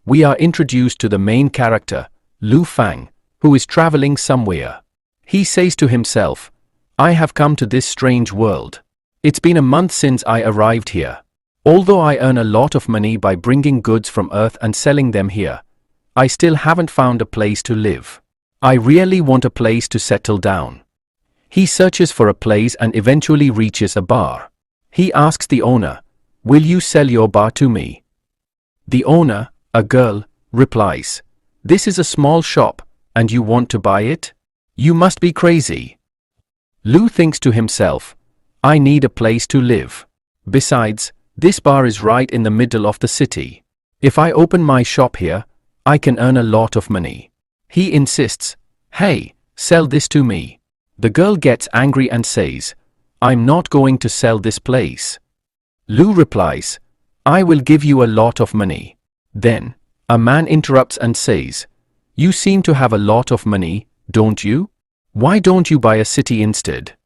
we are introduced to the main character, Lu Fang, who is traveling somewhere. He says to himself, I have come to this strange world. It's been a month since I arrived here. Although I earn a lot of money by bringing goods from Earth and selling them here, I still haven't found a place to live. I really want a place to settle down. He searches for a place and eventually reaches a bar. He asks the owner, will you sell your bar to me? The owner, a girl, replies, this is a small shop, and you want to buy it? You must be crazy. Lu thinks to himself, I need a place to live. Besides, this bar is right in the middle of the city. If I open my shop here, I can earn a lot of money. He insists, hey, sell this to me. The girl gets angry and says, I'm not going to sell this place. Lu replies, I will give you a lot of money. Then, a man interrupts and says, you seem to have a lot of money, don't you? Why don't you buy a city instead?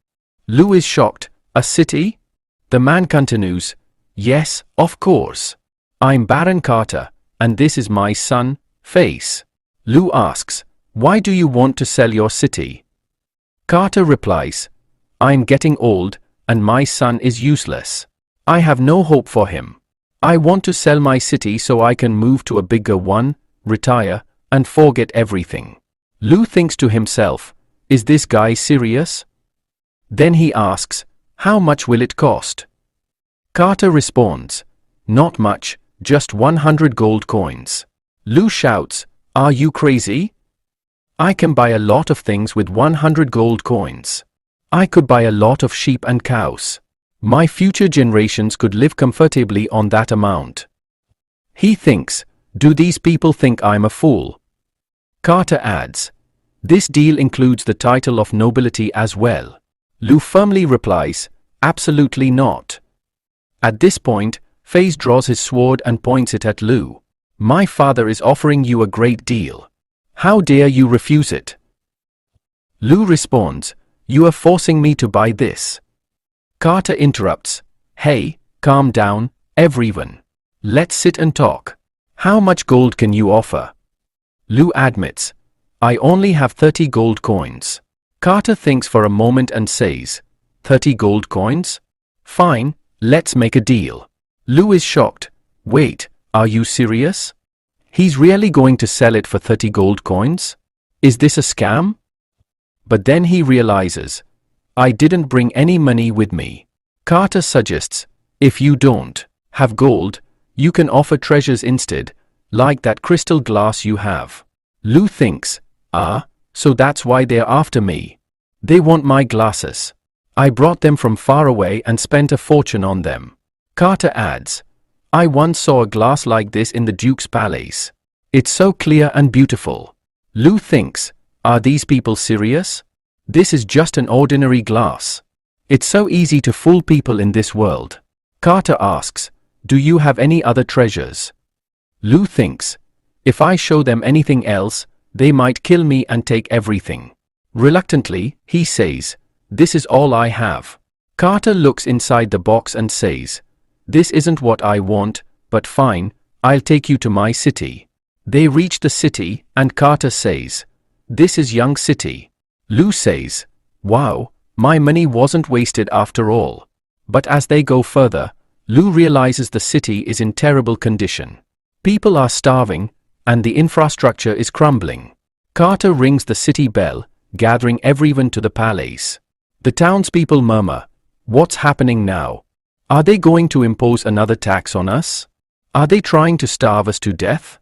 Lu is shocked, a city? The man continues, yes, of course. I'm Baron Carter, and this is my son, Face. Lu asks, why do you want to sell your city? Carter replies, I'm getting old, and my son is useless. I have no hope for him. I want to sell my city so I can move to a bigger one, retire, and forget everything. Lu thinks to himself, is this guy serious? Then he asks, how much will it cost? Carter responds, not much, just 100 gold coins. Lu shouts, are you crazy? I can buy a lot of things with 100 gold coins. I could buy a lot of sheep and cows. My future generations could live comfortably on that amount. He thinks, do these people think I'm a fool? Carter adds, this deal includes the title of nobility as well. Lu firmly replies, absolutely not. At this point, Face draws his sword and points it at Lu. My father is offering you a great deal. How dare you refuse it? Lu responds, you are forcing me to buy this. Carter interrupts, hey, calm down, everyone. Let's sit and talk. How much gold can you offer? Lu admits, I only have 30 gold coins. Carter thinks for a moment and says, 30 gold coins? Fine, let's make a deal. Lu is shocked. Wait, are you serious? He's really going to sell it for 30 gold coins? Is this a scam? But then he realizes, I didn't bring any money with me. Carter suggests, if you don't have gold, you can offer treasures instead, like that crystal glass you have. Lu thinks, so that's why they're after me. They want my glasses. I brought them from far away and spent a fortune on them. Carter adds, I once saw a glass like this in the Duke's palace. It's so clear and beautiful. Lu thinks, are these people serious? This is just an ordinary glass. It's so easy to fool people in this world. Carter asks, do you have any other treasures? Lu thinks, if I show them anything else, they might kill me and take everything. Reluctantly, he says, this is all I have. Carter looks inside the box and says, this isn't what I want, but fine, I'll take you to my city. They reach the city, and Carter says, this is Young City. Lu says, wow, my money wasn't wasted after all. But as they go further, Lu realizes the city is in terrible condition. People are starving, and the infrastructure is crumbling. Carter rings the city bell, gathering everyone to the palace. The townspeople murmur, what's happening now? Are they going to impose another tax on us? Are they trying to starve us to death?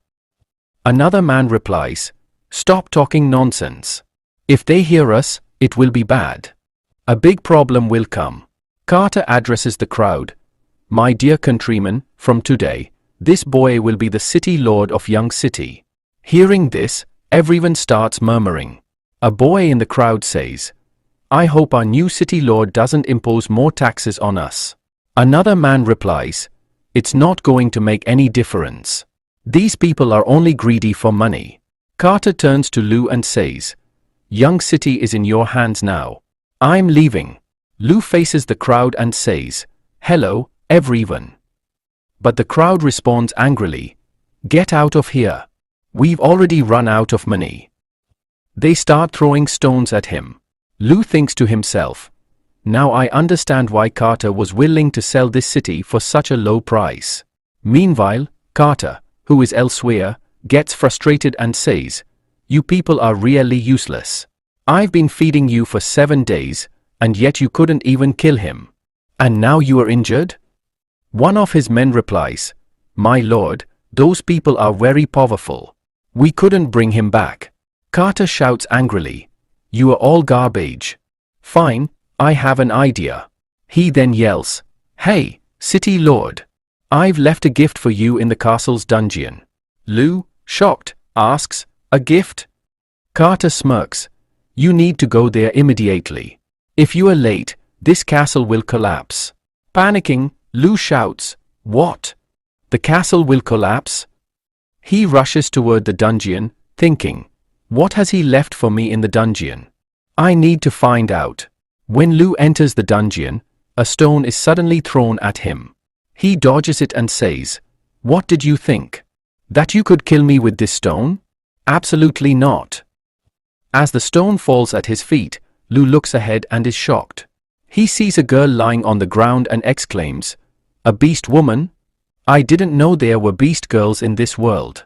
Another man replies, stop talking nonsense. If they hear us, it will be bad. A big problem will come. Carter addresses the crowd. My dear countrymen, from today, this boy will be the city lord of Young City. Hearing this, everyone starts murmuring. A boy in the crowd says, I hope our new city lord doesn't impose more taxes on us. Another man replies, it's not going to make any difference. These people are only greedy for money. Carter turns to Lu and says, Young City is in your hands now. I'm leaving. Lu faces the crowd and says, hello, everyone. But the crowd responds angrily, Get out of here. We've already run out of money. They start throwing stones at him. Lu thinks to himself, now I understand why Carter was willing to sell this city for such a low price. Meanwhile, Carter, who is elsewhere, gets frustrated and says, you people are really useless. I've been feeding you for 7 days, and yet you couldn't even kill him. And now you are injured? One of his men replies, my lord, those people are very powerful. We couldn't bring him back. Carter shouts angrily, you are all garbage. Fine, I have an idea. He then yells, hey, city lord. I've left a gift for you in the castle's dungeon. Lu, shocked, asks, a gift? Carter smirks, you need to go there immediately. If you are late, this castle will collapse. Panicking, Lu shouts, what? The castle will collapse? He rushes toward the dungeon, thinking, what has he left for me in the dungeon? I need to find out. When Lu enters the dungeon, a stone is suddenly thrown at him. He dodges it and says, what did you think? That you could kill me with this stone? Absolutely not. As the stone falls at his feet, Lu looks ahead and is shocked. He sees a girl lying on the ground and exclaims, a beast woman? I didn't know there were beast girls in this world.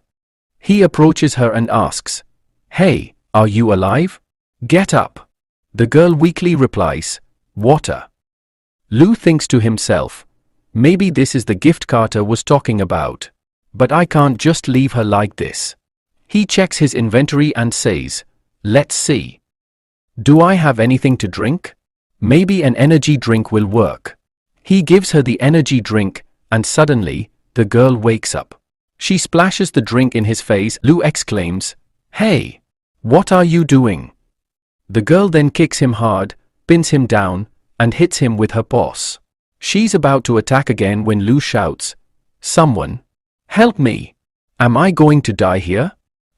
He approaches her and asks, hey, are you alive? Get up. The girl weakly replies, water. Lu thinks to himself, maybe this is the gift Carter was talking about. But I can't just leave her like this. He checks his inventory and says, let's see. Do I have anything to drink? Maybe an energy drink will work. He gives her the energy drink, and suddenly, the girl wakes up. She splashes the drink in his face. Lu exclaims, hey, what are you doing? The girl then kicks him hard, pins him down, and hits him with her paws. She's about to attack again when Lu shouts, someone, help me. Am I going to die here?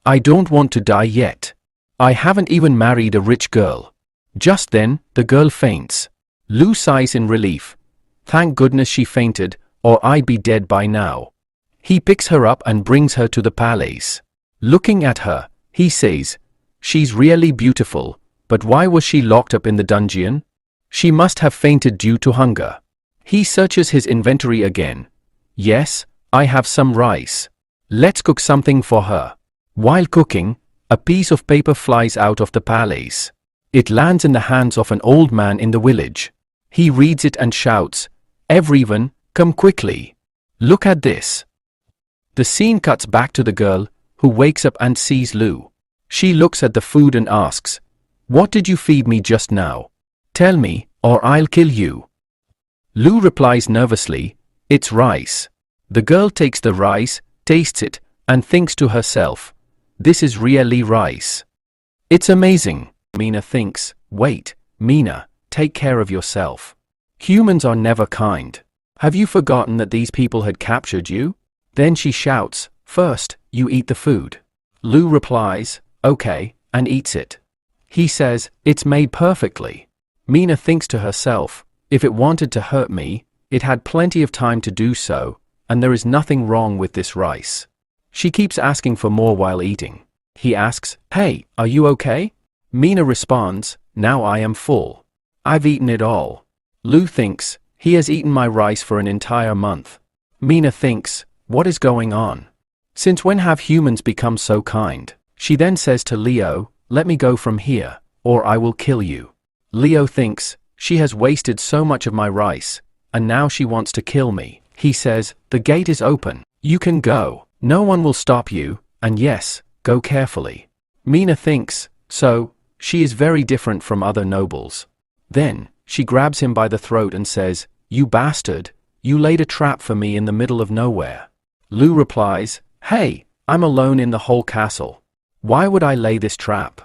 I don't want to die yet. I haven't even married a rich girl. Just then, the girl faints. Lu sighs in relief. Thank goodness she fainted, or I'd be dead by now. He picks her up and brings her to the palace. Looking at her, he says, she's really beautiful, but why was she locked up in the dungeon? She must have fainted due to hunger. He searches his inventory again. Yes, I have some rice. Let's cook something for her. While cooking, a piece of paper flies out of the palace. It lands in the hands of an old man in the village. He reads it and shouts, everyone, come quickly. Look at this. The scene cuts back to the girl, who wakes up and sees Lu. She looks at the food and asks, what did you feed me just now? Tell me, or I'll kill you. Lu replies nervously, it's rice. The girl takes the rice, tastes it, and thinks to herself, this is really rice. It's amazing. Mina thinks, wait, Mina, take care of yourself. Humans are never kind. Have you forgotten that these people had captured you? Then she shouts, first, you eat the food. Lu replies, okay, and eats it. He says, it's made perfectly. Mina thinks to herself, if it wanted to hurt me, it had plenty of time to do so, and there is nothing wrong with this rice. She keeps asking for more while eating. He asks, hey, are you okay? Mina responds, now I am full. I've eaten it all. Lu thinks, he has eaten my rice for an entire month. Mina thinks, what is going on? Since when have humans become so kind? She then says to Leo, let me go from here, or I will kill you. Leo thinks, she has wasted so much of my rice, and now she wants to kill me. He says, the gate is open. You can go. No one will stop you, and yes, go carefully. Mina thinks, so, she is very different from other nobles. Then, she grabs him by the throat and says, you bastard, you laid a trap for me in the middle of nowhere. Lu replies, hey, I'm alone in the whole castle. Why would I lay this trap?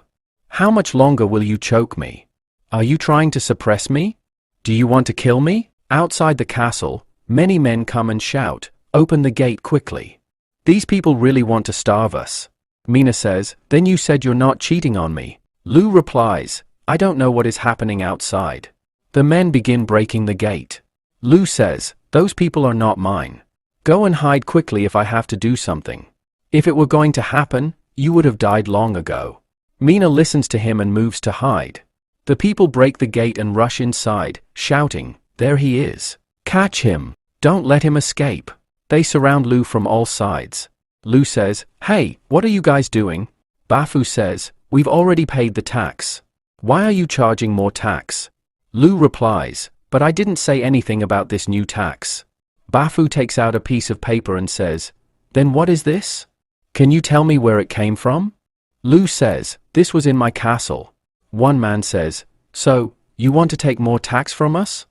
How much longer will you choke me? Are you trying to suppress me? Do you want to kill me? Outside the castle, many men come and shout, open the gate quickly. These people really want to starve us. Mina says, then you said you're not cheating on me. Lu replies, I don't know what is happening outside. The men begin breaking the gate. Lu says, those people are not mine. Go and hide quickly if I have to do something. If it were going to happen, you would have died long ago. Mina listens to him and moves to hide. The people break the gate and rush inside, shouting, "There he is! Catch him! Don't let him escape!" They surround Lu from all sides. Lu says, "Hey, what are you guys doing?" Bafu says, "We've already paid the tax. Why are you charging more tax?" Lu replies, "But I didn't say anything about this new tax." Bafu takes out a piece of paper and says, "Then what is this? Can you tell me where it came from?" Lu says, "This was in my castle." One man says, "So, you want to take more tax from us?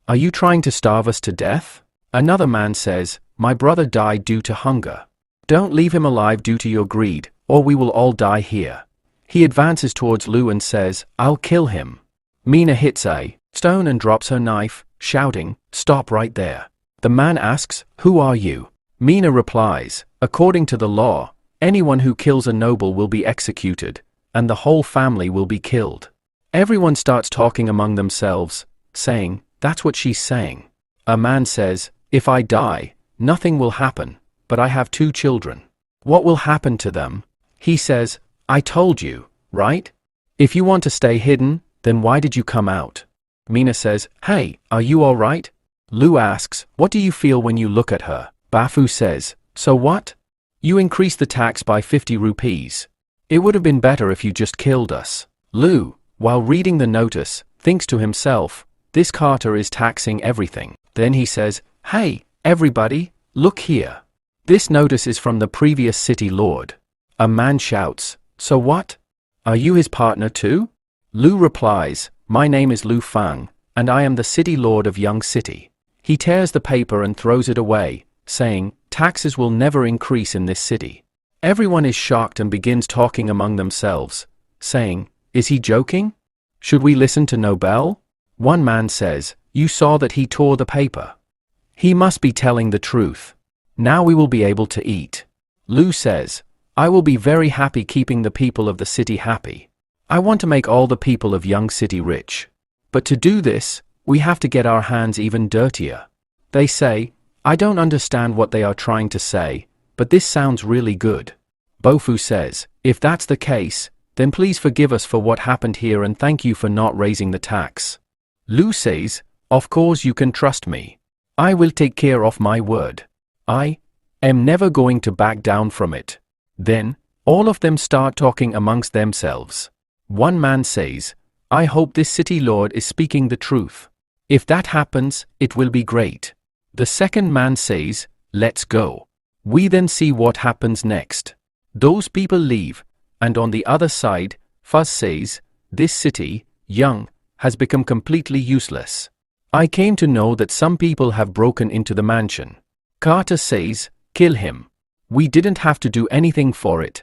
Are you trying to starve us to death?" Another man says, "My brother died due to hunger. Don't leave him alive due to your greed, or we will all die here." He advances towards Lu and says, "I'll kill him." Mina hits a stone and drops her knife, shouting, "Stop right there." The man asks, "Who are you?" Mina replies, "According to the law, anyone who kills a noble will be executed, and the whole family will be killed." Everyone starts talking among themselves, saying, "That's what she's saying." A man says, "If I die, nothing will happen, but I have 2 children. What will happen to them?" He says, "I told you, right? If you want to stay hidden, then why did you come out?" Mina says, "Hey, are you all right?" Lu asks, "What do you feel when you look at her?" Bafu says, "So what? You increased the tax by 50 rupees. It would have been better if you just killed us." Lu, while reading the notice, thinks to himself, "This Carter is taxing everything." Then he says, "Hey, everybody, look here. This notice is from the previous city lord." A man shouts, "So what? Are you his partner too?" Lu replies, "My name is Lu Fang, and I am the city lord of Young City." He tears the paper and throws it away, saying, "Taxes will never increase in this city." Everyone is shocked and begins talking among themselves, saying, "Is he joking? Should we listen to Nobel?" One man says, "You saw that he tore the paper. He must be telling the truth. Now we will be able to eat." Lu says, "I will be very happy keeping the people of the city happy. I want to make all the people of Young City rich. But to do this, we have to get our hands even dirtier." They say, "I don't understand what they are trying to say, but this sounds really good." Bofu says, "If that's the case, then please forgive us for what happened here and thank you for not raising the tax." Lu says, "Of course you can trust me. I will take care of my word. I am never going to back down from it." Then, all of them start talking amongst themselves. One man says, "I hope this city lord is speaking the truth. If that happens, it will be great." The second man says, "Let's go." We then see what happens next. Those people leave, and on the other side, Fuzz says, "This city, Young, has become completely useless. I came to know that some people have broken into the mansion." Carter says, "Kill him. We didn't have to do anything for it.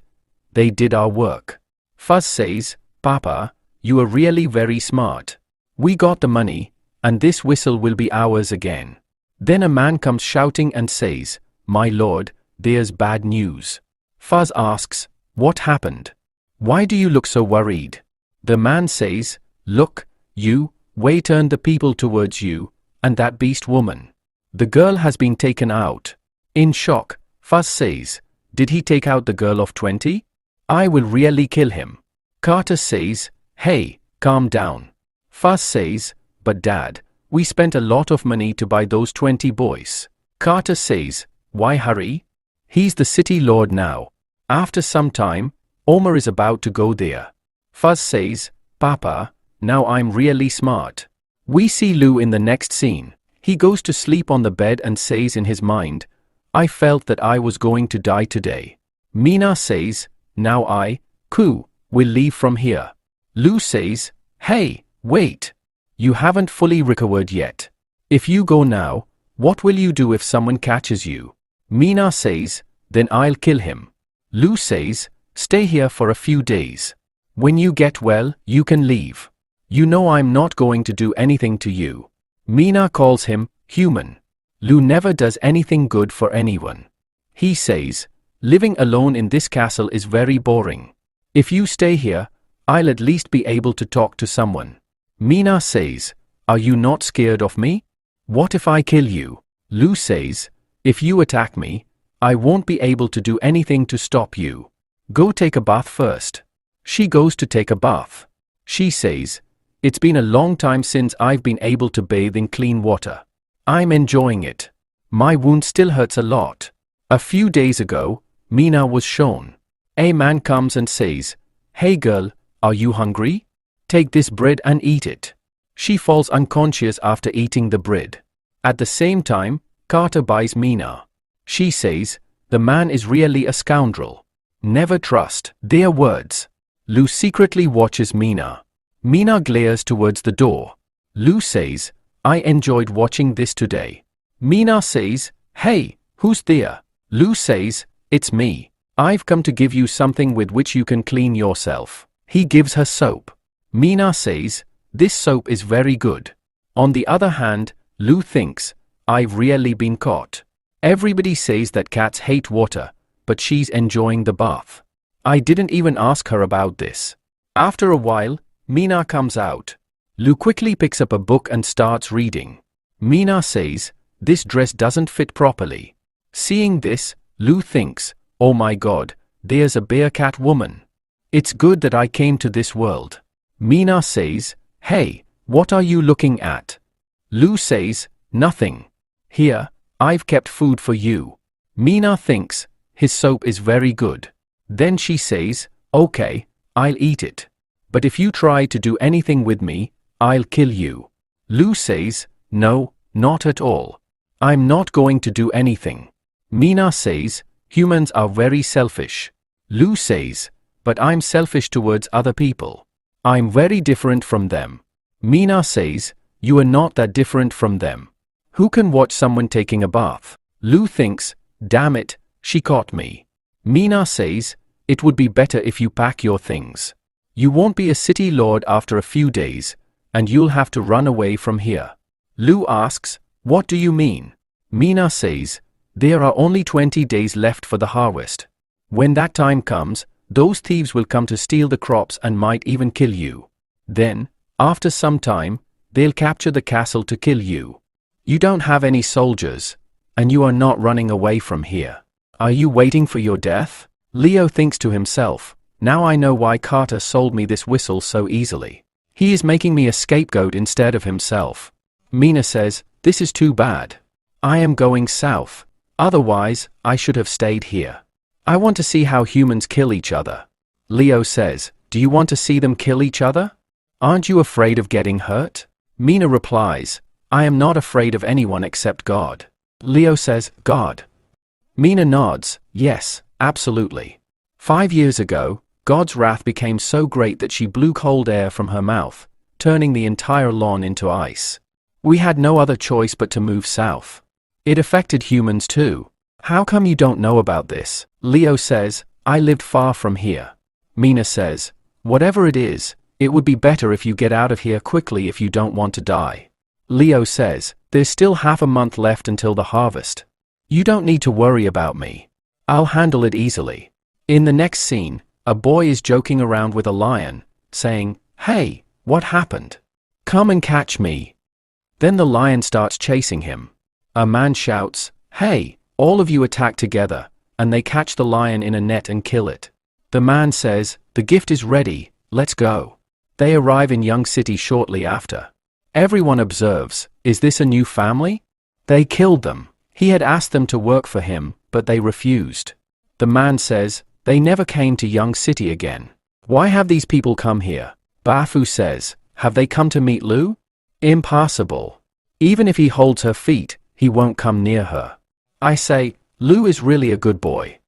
They did our work." Fuzz says, "Papa, you are really very smart. We got the money, and this whistle will be ours again." Then a man comes shouting and says, "My lord, there's bad news." Fuzz asks, "What happened? Why do you look so worried?" The man says, "Look, you, Wei turned the people towards you, and that beast woman. The girl has been taken out." In shock, Fuzz says, "Did he take out the girl of 20? I will really kill him." Carter says, "Hey, calm down." Fuzz says, "But Dad, we spent a lot of money to buy those 20 boys." Carter says, "Why hurry? He's the city lord now. After some time, Omar is about to go there." Fuzz says, "Papa, now I'm really smart." We see Lu in the next scene. He goes to sleep on the bed and says in his mind, "I felt that I was going to die today." Mina says, "Now will leave from here." Lu says, "Hey, wait. You haven't fully recovered yet. If you go now, what will you do if someone catches you?" Mina says, "Then I'll kill him." Lu says, "Stay here for a few days. When you get well, you can leave. You know I'm not going to do anything to you." Mina calls him human. Lu never does anything good for anyone. He says, "Living alone in this castle is very boring. If you stay here, I'll at least be able to talk to someone." Mina says, "Are you not scared of me? What if I kill you?" Lu says, "If you attack me, I won't be able to do anything to stop you. Go take a bath first. She goes to take a bath. She says, it's been a long time since I've been able to bathe in clean water. I'm enjoying it. My wound still hurts a lot. A few days ago, Mina was shown. A man comes and says, hey girl, are you hungry? Take this bread and eat it. She falls unconscious after eating the bread. At the same time, Carter buys Mina. She says, the man is really a scoundrel. Never trust their words. Lou secretly watches Mina. Mina glares towards the door. Lou says, I enjoyed watching this today. Mina says, hey, who's there? Lou says, it's me. I've come to give you something with which you can clean yourself. He gives her soap. Mina says, this soap is very good. On the other hand, Lou thinks, I've really been caught. Everybody says that cats hate water, but she's enjoying the bath. I didn't even ask her about this. After a while, Mina comes out. Lou quickly picks up a book and starts reading. Mina says, this dress doesn't fit properly. Seeing this, Lou thinks, oh my god, there's a bear cat woman. It's good that I came to this world. Mina says, hey, what are you looking at? Lou says, nothing. Here, I've kept food for you. Mina thinks, his soap is very good. Then she says, okay, I'll eat it. But if you try to do anything with me, I'll kill you. Lou says, no, not at all. I'm not going to do anything. Mina says, humans are very selfish. Lou says, but I'm selfish towards other people. I'm very different from them. Mina says, you are not that different from them. Who can watch someone taking a bath? Lou thinks, damn it, she caught me. Mina says, it would be better if you pack your things. You won't be a city lord after a few days, and you'll have to run away from here. Lou asks, what do you mean? Mina says, there are only 20 days left for the harvest. When that time comes, those thieves will come to steal the crops and might even kill you. Then, after some time, they'll capture the castle to kill you. You don't have any soldiers, and you are not running away from here. Are you waiting for your death? Leo thinks to himself, now I know why Carter sold me this whistle so easily. He is making me a scapegoat instead of himself. Mina says, this is too bad. I am going south. Otherwise, I should have stayed here. I want to see how humans kill each other. Leo says, do you want to see them kill each other? Aren't you afraid of getting hurt? Mina replies, I am not afraid of anyone except God. Leo says, God. Mina nods, yes, absolutely. 5 years ago, God's wrath became so great that she blew cold air from her mouth, turning the entire lawn into ice. We had no other choice but to move south. It affected humans too. How come you don't know about this? Leo says, I lived far from here. Mina says, whatever it is, it would be better if you get out of here quickly if you don't want to die. Leo says, there's still half a month left until the harvest. You don't need to worry about me. I'll handle it easily. In the next scene, a boy is joking around with a lion, saying, hey, what happened? Come and catch me. Then the lion starts chasing him. A man shouts, hey, all of you attack together, and they catch the lion in a net and kill it. The man says, the gift is ready, let's go. They arrive in Young City shortly after. Everyone observes, is this a new family? They killed them. He had asked them to work for him, but they refused. The man says, they never came to Young City again. Why have these people come here? Bafu says, have they come to meet Lou? Impossible. Even if he holds her feet, he won't come near her. I say, Lou is really a good boy.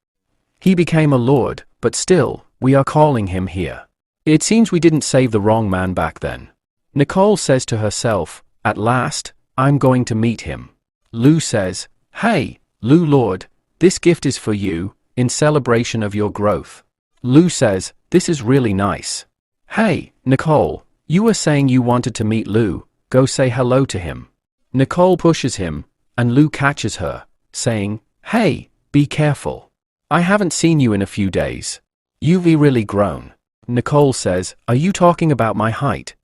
He became a lord, but still, we are calling him here. It seems we didn't save the wrong man back then. Nicole says to herself, at last, I'm going to meet him. Lou says, hey, Lou Lord, this gift is for you, in celebration of your growth. Lou says, this is really nice. Hey, Nicole, you were saying you wanted to meet Lou, go say hello to him. Nicole pushes him, and Lou catches her, saying, hey, be careful. I haven't seen you in a few days. You've really grown. Nicole says, are you talking about my height?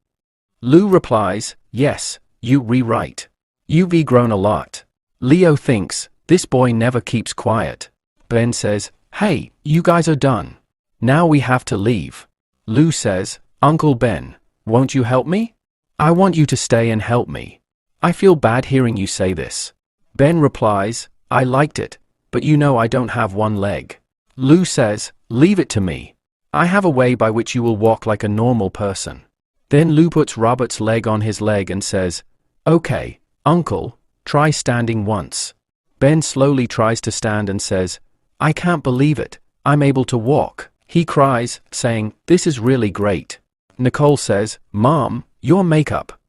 Lou replies, yes, you right. You've grown a lot. Leo thinks, this boy never keeps quiet. Ben says, "Hey, you guys are done. Now we have to leave." Lu says, "Uncle Ben, won't you help me? I want you to stay and help me. I feel bad hearing you say this." Ben replies, "I liked it, but you know I don't have one leg." Lu says, "Leave it to me. I have a way by which you will walk like a normal person." Then Lu puts Robert's leg on his leg and says, "Okay, Uncle, try standing once." Ben slowly tries to stand and says, "I can't believe it, I'm able to walk." He cries, saying, "This is really great." Nicole says, "Mom, your makeup."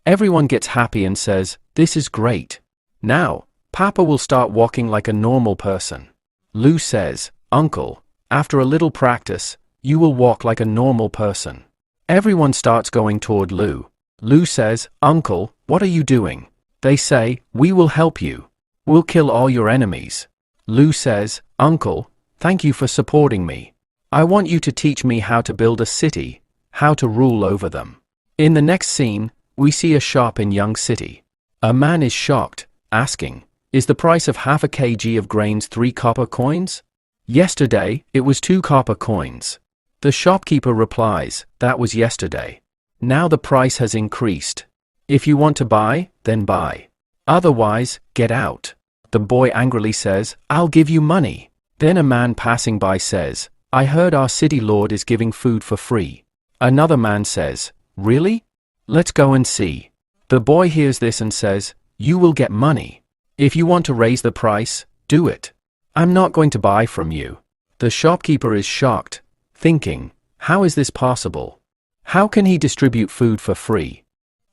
Everyone gets happy and says, "This is great. Now, Papa will start walking like a normal person." Lu says, "Uncle, after a little practice, you will walk like a normal person." Everyone starts going toward Lu. Lu says, "Uncle, what are you doing?" They say, "We will help you. We'll kill all your enemies." Lu says, "Uncle, thank you for supporting me. I want you to teach me how to build a city, how to rule over them." In the next scene, we see a shop in Young City. A man is shocked, asking, "Is the price of half a kg of grains 3 copper coins? Yesterday, it was 2 copper coins." The shopkeeper replies, "That was yesterday. Now the price has increased. If you want to buy, then buy. Otherwise, get out." The boy angrily says, "I'll give you money." Then a man passing by says, "I heard our city lord is giving food for free." Another man says, "Really? Let's go and see." The boy hears this and says, "You will get money. If you want to raise the price, do it. I'm not going to buy from you." The shopkeeper is shocked, thinking, "How is this possible? How can he distribute food for free?"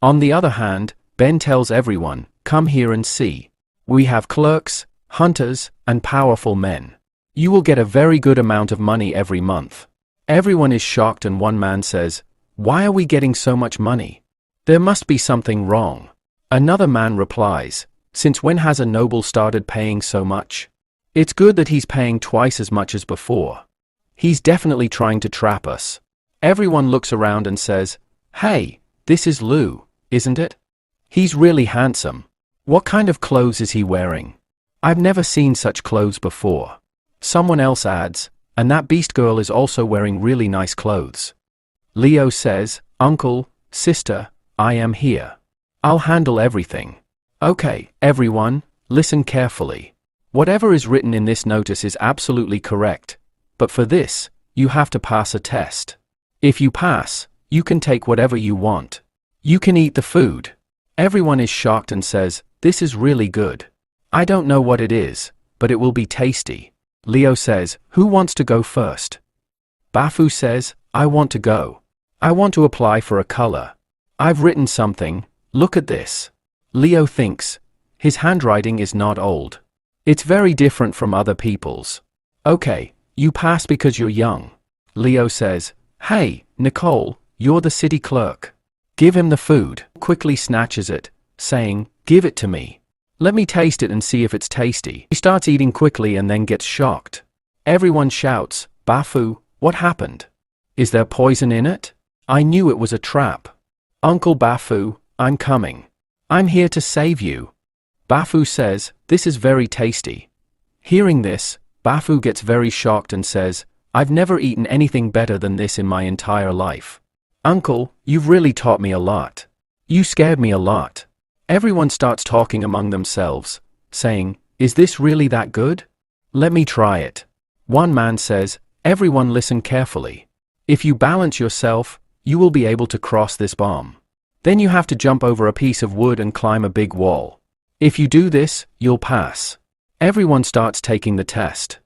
On the other hand, Ben tells everyone, "Come here and see. We have clerks, hunters, and powerful men. You will get a very good amount of money every month." Everyone is shocked and one man says, "Why are we getting so much money? There must be something wrong." Another man replies, "Since when has a noble started paying so much? It's good that he's paying twice as much as before. He's definitely trying to trap us." Everyone looks around and says, "Hey, this is Lu, isn't it? He's really handsome. What kind of clothes is he wearing? I've never seen such clothes before." Someone else adds, "And that beast girl is also wearing really nice clothes." Leo says, "Uncle, sister, I am here. I'll handle everything." Okay, everyone, listen carefully. Whatever is written in this notice is absolutely correct, but for this, you have to pass a test. If you pass, you can take whatever you want. You can eat the food. Everyone is shocked and says, "This is really good. I don't know what it is, but it will be tasty." Leo says, "Who wants to go first?" Bafu says, "I want to go. I want to apply for a color. I've written something, look at this." Leo thinks, his handwriting is not old. It's very different from other people's. "Okay, you pass because you're young." Leo says, "Hey, Nicole, you're the city clerk. Give him the food." Quickly snatches it, saying, "Give it to me. Let me taste it and see if it's tasty." He starts eating quickly and then gets shocked. Everyone shouts, "Bafu, what happened? Is there poison in it? I knew it was a trap." "Uncle Bafu, I'm coming. I'm here to save you." Bafu says, "This is very tasty." Hearing this, Bafu gets very shocked and says, "I've never eaten anything better than this in my entire life. Uncle, you've really taught me a lot. You scared me a lot." Everyone starts talking among themselves, saying, "Is this really that good? Let me try it." One man says, "Everyone listen carefully. If you balance yourself, you will be able to cross this bomb. Then you have to jump over a piece of wood and climb a big wall. If you do this, you'll pass." Everyone starts taking the test.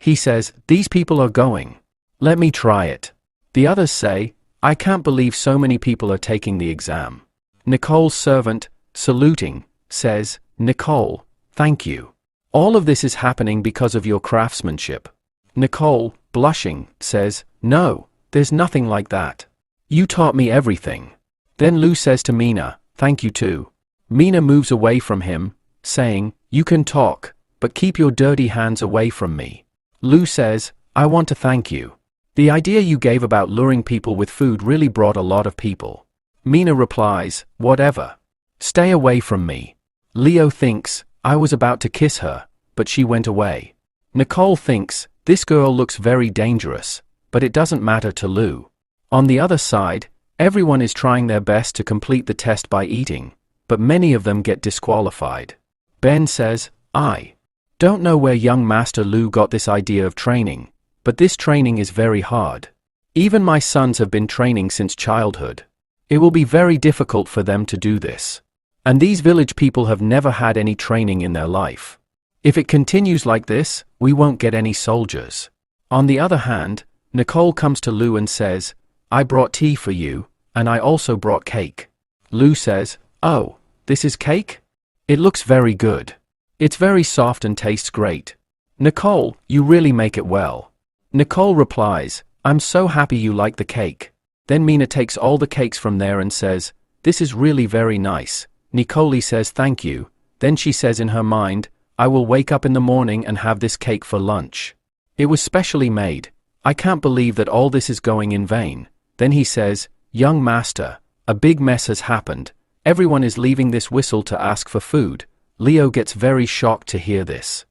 He says, "These people are going. Let me try it." The others say, "I can't believe so many people are taking the exam." Nicole's servant, saluting, says, "Nicole, thank you. All of this is happening because of your craftsmanship." Nicole, blushing, says, "No, there's nothing like that. You taught me everything." Then Lu says to Mina, "Thank you too." Mina moves away from him, saying, "You can talk, but keep your dirty hands away from me." Lu says, "I want to thank you. The idea you gave about luring people with food really brought a lot of people." Mina replies, "Whatever. Stay away from me." Leo thinks, I was about to kiss her, but she went away. Nicole thinks, this girl looks very dangerous, but it doesn't matter to Lou. On the other side, everyone is trying their best to complete the test by eating, but many of them get disqualified. Ben says, I don't know where young Master Lou got this idea of training, but this training is very hard. Even my sons have been training since childhood. It will be very difficult for them to do this. And these village people have never had any training in their life. If it continues like this, we won't get any soldiers. On the other hand, Nicole comes to Lou and says, I brought tea for you, and I also brought cake. Lou says, oh, this is cake? It looks very good. It's very soft and tastes great. Nicole, you really make it well. Nicole replies, I'm so happy you like the cake. Then Mina takes all the cakes from there and says, this is really very nice. Nicole says thank you. Then she says in her mind, I will wake up in the morning and have this cake for lunch. It was specially made. I can't believe that all this is going in vain. Then he says, young master, a big mess has happened. Everyone is leaving this whistle to ask for food. Leo gets very shocked to hear this.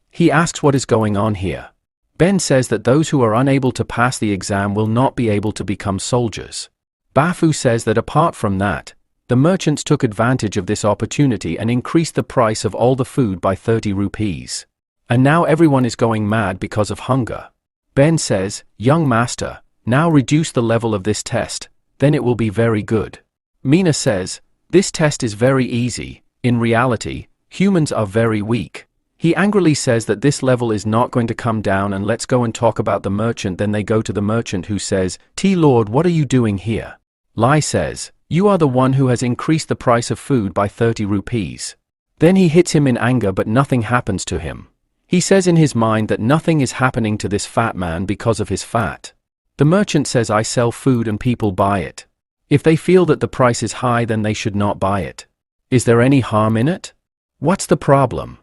He asks what is going on here. Ben says that those who are unable to pass the exam will not be able to become soldiers. Bafu says that apart from that, the merchants took advantage of this opportunity and increased the price of all the food by 30 rupees. And now everyone is going mad because of hunger. Ben says, young master, now reduce the level of this test, then it will be very good. Mina says, this test is very easy. In reality, humans are very weak. He angrily says that this level is not going to come down and let's go and talk about the merchant. Then they go to the merchant who says, T-Lord, what are you doing here? Lai says, you are the one who has increased the price of food by 30 rupees. Then he hits him in anger but nothing happens to him. He says in his mind that nothing is happening to this fat man because of his fat. The merchant says I sell food and people buy it. If they feel that the price is high then they should not buy it. Is there any harm in it? What's the problem?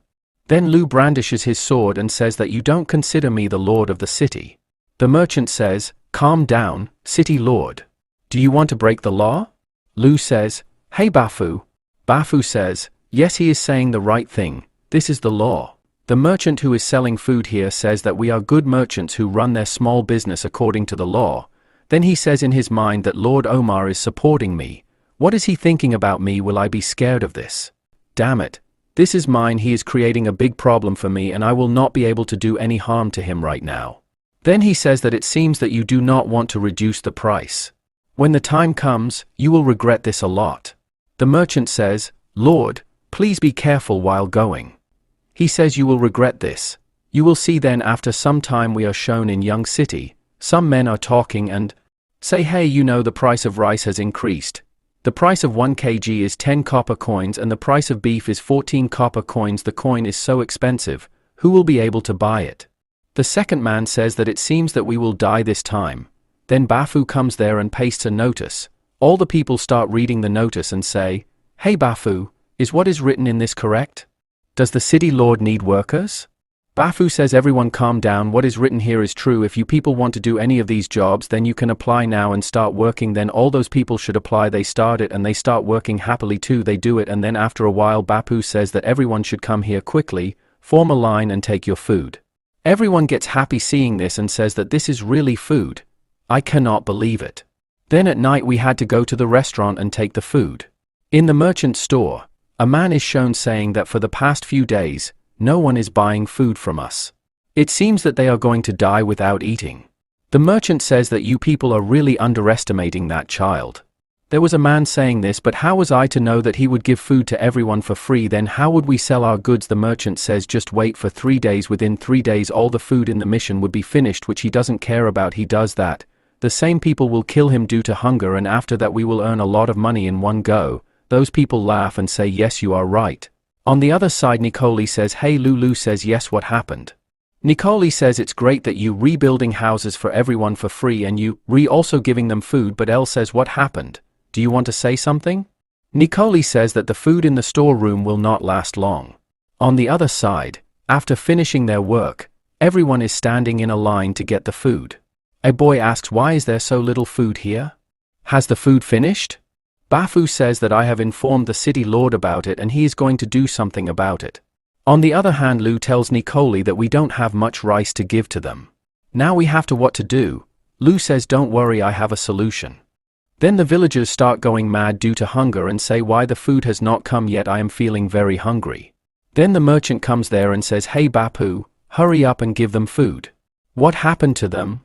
Then Lou brandishes his sword and says that you don't consider me the lord of the city. The merchant says, calm down, city lord. Do you want to break the law? Lou says, hey Bafu. Bafu says, yes, he is saying the right thing, this is the law. The merchant who is selling food here says that we are good merchants who run their small business according to the law. Then he says in his mind that Lord Omar is supporting me. What is he thinking about me? Will I be scared of this? Damn it. This is mine. He is creating a big problem for me and I will not be able to do any harm to him right now. Then he says that it seems that you do not want to reduce the price. When the time comes, you will regret this a lot. The merchant says, Lord, please be careful while going. He says you will regret this. You will see then after some time we are shown in young city, some men are talking and say hey you know the price of rice has increased. The price of 1 kg is 10 copper coins and the price of beef is 14 copper coins. The coin is so expensive, who will be able to buy it? The second man says that it seems that we will die this time. Then Bafu comes there and pastes a notice. All the people start reading the notice and say, hey Bafu, is what is written in this correct? Does the city lord need workers? Bafu says everyone calm down, what is written here is true. If you people want to do any of these jobs then you can apply now and start working. Then all those people should apply. They start it and they start working happily too. They do it and then after a while Bapu says that everyone should come here quickly, form a line and take your food. Everyone gets happy seeing this and says that this is really food. I cannot believe it. Then at night we had to go to the restaurant and take the food. In the merchant store, a man is shown saying that for the past few days, no one is buying food from us. It seems that they are going to die without eating. The merchant says that you people are really underestimating that child. There was a man saying this, but how was I to know that he would give food to everyone for free? Then how would we sell our goods? The merchant says just wait for 3 days. Within 3 days all the food in the mission would be finished, which he doesn't care about. He does that. The same people will kill him due to hunger and after that we will earn a lot of money in one go. Those people laugh and say yes you are right. On the other side Nicole says hey Lulu says yes what happened? Nicole says it's great that you rebuilding houses for everyone for free and you also giving them food, but Elle says what happened? Do you want to say something? Nicole says that the food in the storeroom will not last long. On the other side, after finishing their work, everyone is standing in a line to get the food. A boy asks why is there so little food here? Has the food finished? Bafu says that I have informed the city lord about it and he is going to do something about it. On the other hand, Lu tells Nicole that we don't have much rice to give to them. Now we have to what to do. Lu says don't worry, I have a solution. Then the villagers start going mad due to hunger and say why the food has not come yet, I am feeling very hungry. Then the merchant comes there and says, hey Bapu, hurry up and give them food. What happened to them?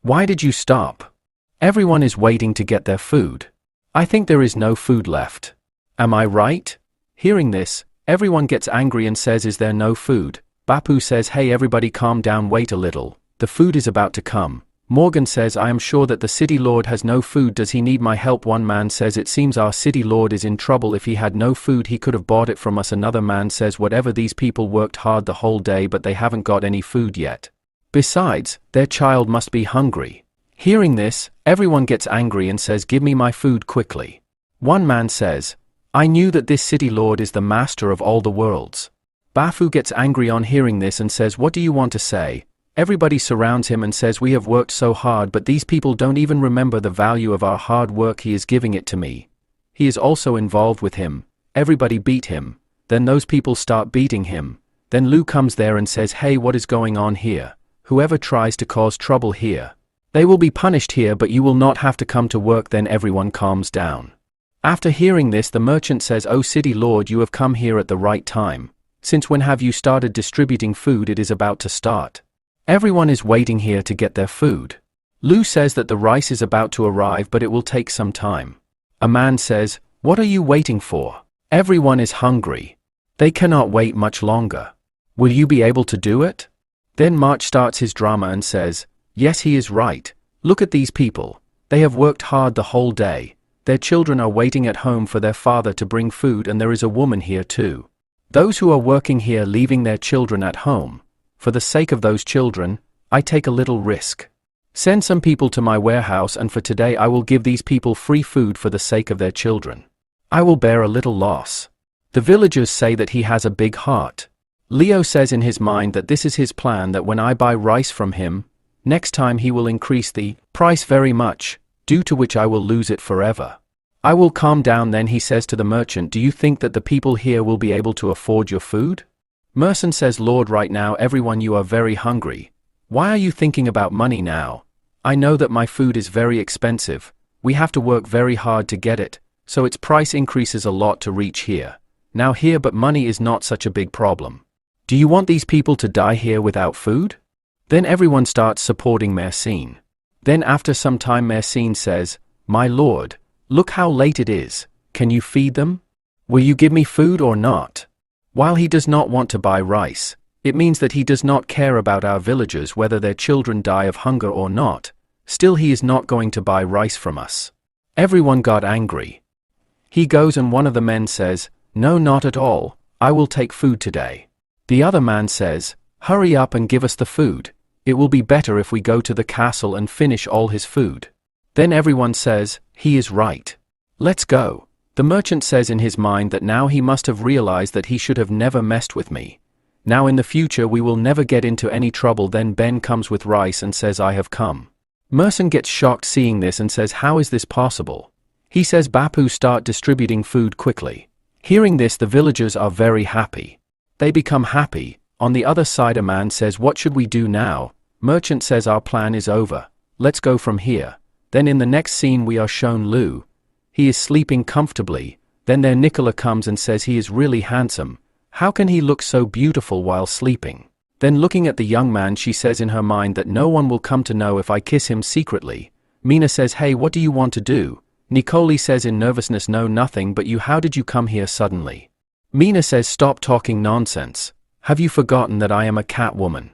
Why did you stop? Everyone is waiting to get their food. I think there is no food left. Am I right? Hearing this, everyone gets angry and says, is there no food? Bapu says, hey everybody calm down, wait a little, the food is about to come. Morgan says, I am sure that the city lord has no food, does he need my help? One man says, it seems our city lord is in trouble, if he had no food he could have bought it from us. Another man says, whatever, these people worked hard the whole day but they haven't got any food yet. Besides, their child must be hungry. Hearing this, everyone gets angry and says, give me my food quickly. One man says, I knew that this city lord is the master of all the worlds. Bafu gets angry on hearing this and says, what do you want to say? Everybody surrounds him and says, we have worked so hard but these people don't even remember the value of our hard work, he is giving it to me. He is also involved with him. Everybody beat him. Then those people start beating him. Then Lu comes there and says, hey, what is going on here? Whoever tries to cause trouble here, they will be punished here, but you will not have to come to work. Then everyone calms down. After hearing this, the merchant says, oh city lord, you have come here at the right time. Since when have you started distributing food? It is about to start. Everyone is waiting here to get their food. Lu says that the rice is about to arrive but it will take some time. A man says, what are you waiting for? Everyone is hungry. They cannot wait much longer. Will you be able to do it? Then March starts his drama and says, yes, he is right. Look at these people. They have worked hard the whole day. Their children are waiting at home for their father to bring food, and there is a woman here too. Those who are working here leaving their children at home. For the sake of those children, I take a little risk. Send some people to my warehouse and for today I will give these people free food for the sake of their children. I will bear a little loss. The villagers say that he has a big heart. Leo says in his mind that this is his plan, that when I buy rice from him, next time he will increase the price very much, due to which I will lose it forever. I will calm down. Then he says to the merchant, do you think that the people here will be able to afford your food? Merchant says, Lord, right now everyone, you are very hungry. Why are you thinking about money now? I know that my food is very expensive. We have to work very hard to get it, so its price increases a lot to reach here. Now here, but money is not such a big problem. Do you want these people to die here without food? Then everyone starts supporting Mercine. Then after some time Mercine says, my lord, look how late it is. Can you feed them? Will you give me food or not? While he does not want to buy rice, it means that he does not care about our villagers whether their children die of hunger or not. Still, he is not going to buy rice from us. Everyone got angry. He goes and one of the men says, no, not at all, I will take food today. The other man says, hurry up and give us the food. It will be better if we go to the castle and finish all his food. Then everyone says, he is right. Let's go. The merchant says in his mind that now he must have realized that he should have never messed with me. Now in the future we will never get into any trouble. Then Ben comes with rice and says, I have come. Merson gets shocked seeing this and says, how is this possible? He says, Bapu, start distributing food quickly. Hearing this, the villagers are very happy. They become happy. On the other side, a man says, what should we do now? Merchant says, our plan is over. Let's go from here. Then in the next scene we are shown Lu. He is sleeping comfortably. Then there Nicola comes and says he is really handsome. How can he look so beautiful while sleeping? Then looking at the young man, she says in her mind that no one will come to know if I kiss him secretly. Mina says, hey, what do you want to do? Nicole says in nervousness, no, nothing, but you, how did you come here suddenly? Mina says, stop talking nonsense. Have you forgotten that I am a cat woman?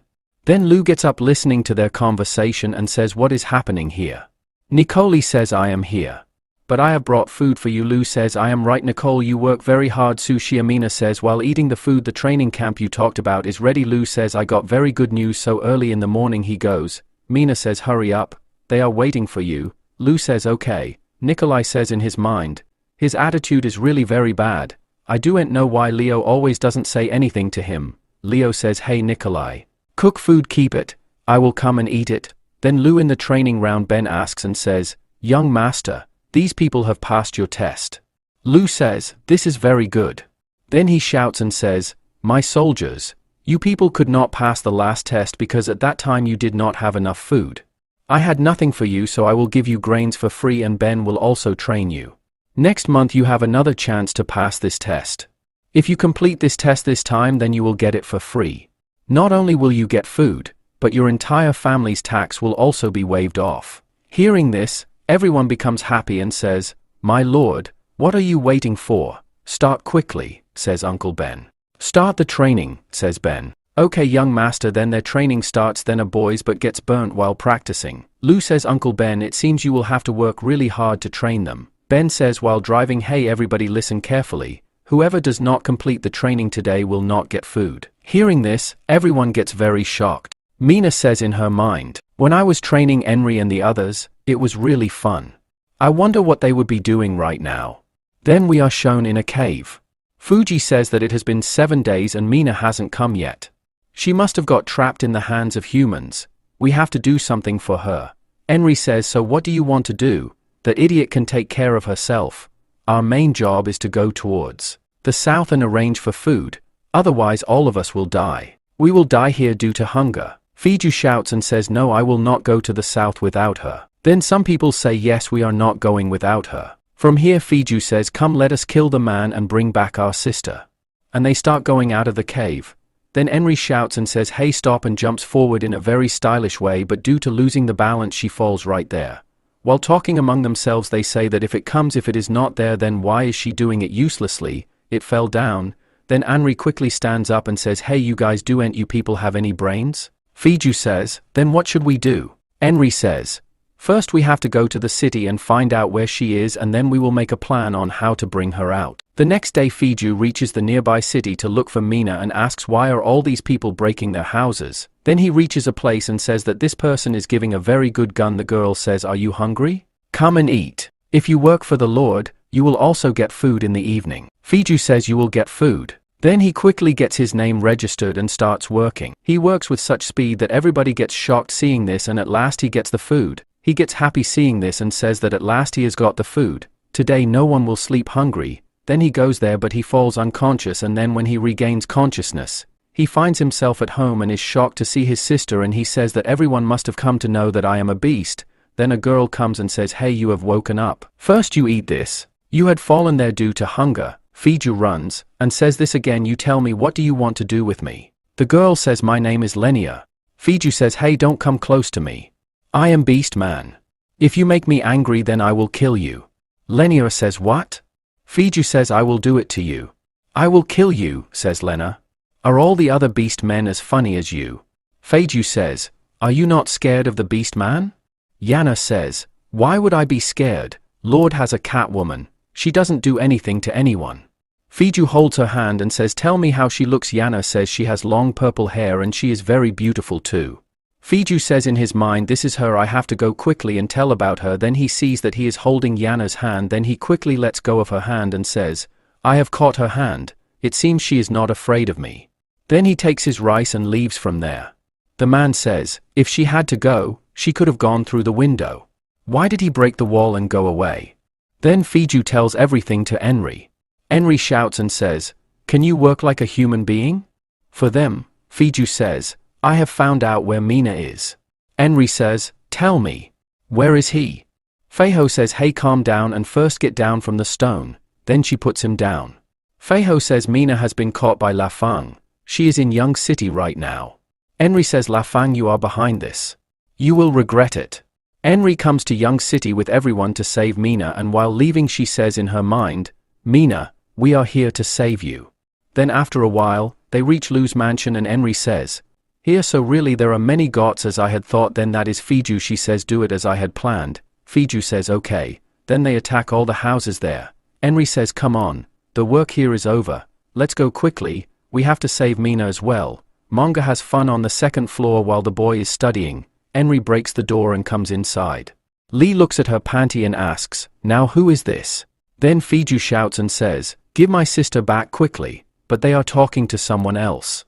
Then Lu gets up listening to their conversation and says, what is happening here? Nicole says, I am here. But I have brought food for you. Lu says, I am right, Nicole, you work very hard. Sushi. Mina says, while eating the food, the training camp you talked about is ready. Lu says, I got very good news so early in the morning. He goes. Mina says, hurry up. They are waiting for you. Lu says, okay. Nikolai says in his mind, his attitude is really very bad. I don't know why Leo always doesn't say anything to him. Leo says, hey Nikolai, cook food, keep it. I will come and eat it. Then Lu in the training round, Ben asks and says, young master, these people have passed your test. Lu says, this is very good. Then he shouts and says, My soldiers, you people could not pass the last test because at that time you did not have enough food. I had nothing for you, so I will give you grains for free and Ben will also train you. Next month you have another chance to pass this test. If you complete this test this time, then you will get it for free. Not only will you get food, but your entire family's tax will also be waived off. Hearing this, everyone becomes happy and says, My lord, what are you waiting for? Start quickly, says Uncle Ben. Start the training, says Ben. Okay young master, then their training starts. Then a boys but gets burnt while practicing. Lou says, Uncle Ben, it seems you will have to work really hard to train them. Ben says while driving, hey everybody listen carefully. Whoever does not complete the training today will not get food. Hearing this, everyone gets very shocked. Mina says in her mind, when I was training Henry and the others, it was really fun. I wonder what they would be doing right now. Then we are shown in a cave. Fuji says that it has been 7 days and Mina hasn't come yet. She must have got trapped in the hands of humans. We have to do something for her. Henry says, so what do you want to do? The idiot can take care of herself. Our main job is to go towards the south and arrange for food. Otherwise all of us will die. We will die here due to hunger. Fiju shouts and says, no, I will not go to the south without her. Then some people say, yes, we are not going without her. From here Fiju says, come let us kill the man and bring back our sister. And they start going out of the cave. Then Henry shouts and says, hey stop, and jumps forward in a very stylish way, but due to losing the balance she falls right there. While talking among themselves they say that if it is not there, then why is she doing it uselessly? It fell down. Then Henry quickly stands up and says, hey you guys, don't you people have any brains? Fiju says, then what should we do? Henry says, first we have to go to the city and find out where she is, and then we will make a plan on how to bring her out. The next day Fiju reaches the nearby city to look for Mina and asks why are all these people breaking their houses. Then he reaches a place and says that this person is giving a very good gun. The girl says, are you hungry? Come and eat. If you work for the Lord, you will also get food in the evening. Fiju says you will get food. Then he quickly gets his name registered and starts working. He works with such speed that everybody gets shocked seeing this, and at last he gets the food. He gets happy seeing this and says that at last he has got the food. Today no one will sleep hungry. Then he goes there but he falls unconscious, and then when he regains consciousness, he finds himself at home and is shocked to see his sister, and he says that everyone must have come to know that I am a beast. Then a girl comes and says, hey you have woken up. First you eat this. You had fallen there due to hunger. Fiju runs, and says this again, you tell me what do you want to do with me? The girl says my name is Lenia. Fiju says, hey don't come close to me. I am Beast Man. If you make me angry then I will kill you. Lenia says what? Fiju says I will do it to you. I will kill you, says Lena. Are all the other beast men as funny as you? Fiju says, are you not scared of the Beast Man? Yana says, why would I be scared? Lord has a cat woman. She doesn't do anything to anyone. Fiju holds her hand and says, tell me how she looks. Yana says she has long purple hair and she is very beautiful too. Fiju says in his mind, this is her, I have to go quickly and tell about her. Then he sees that he is holding Yana's hand, then he quickly lets go of her hand and says, I have caught her hand. It seems she is not afraid of me. Then he takes his rice and leaves from there. The man says, if she had to go, she could have gone through the window. Why did he break the wall and go away? Then Fiju tells everything to Henry. Henry shouts and says, can you work like a human being? For them, Fiju says, I have found out where Mina is. Henry says, tell me. Where is he? Feiho says, hey calm down and first get down from the stone. Then she puts him down. Feiho says Mina has been caught by La Fang. She is in Young City right now. Henry says, La Fang, you are behind this. You will regret it. Henry comes to Young City with everyone to save Mina, and while leaving she says in her mind, Mina, we are here to save you. Then after a while, they reach Lu's mansion and Henry says, here so really there are many gods as I had thought. Then that is Fiju, she says, do it as I had planned. Fiju says okay. Then they attack all the houses there. Henry says, come on, the work here is over. Let's go quickly, we have to save Mina as well. Manga has fun on the second floor while the boy is studying. Henry breaks the door and comes inside. Lee looks at her panty and asks, now who is this? Then Fiju shouts and says, give my sister back quickly, but they are talking to someone else.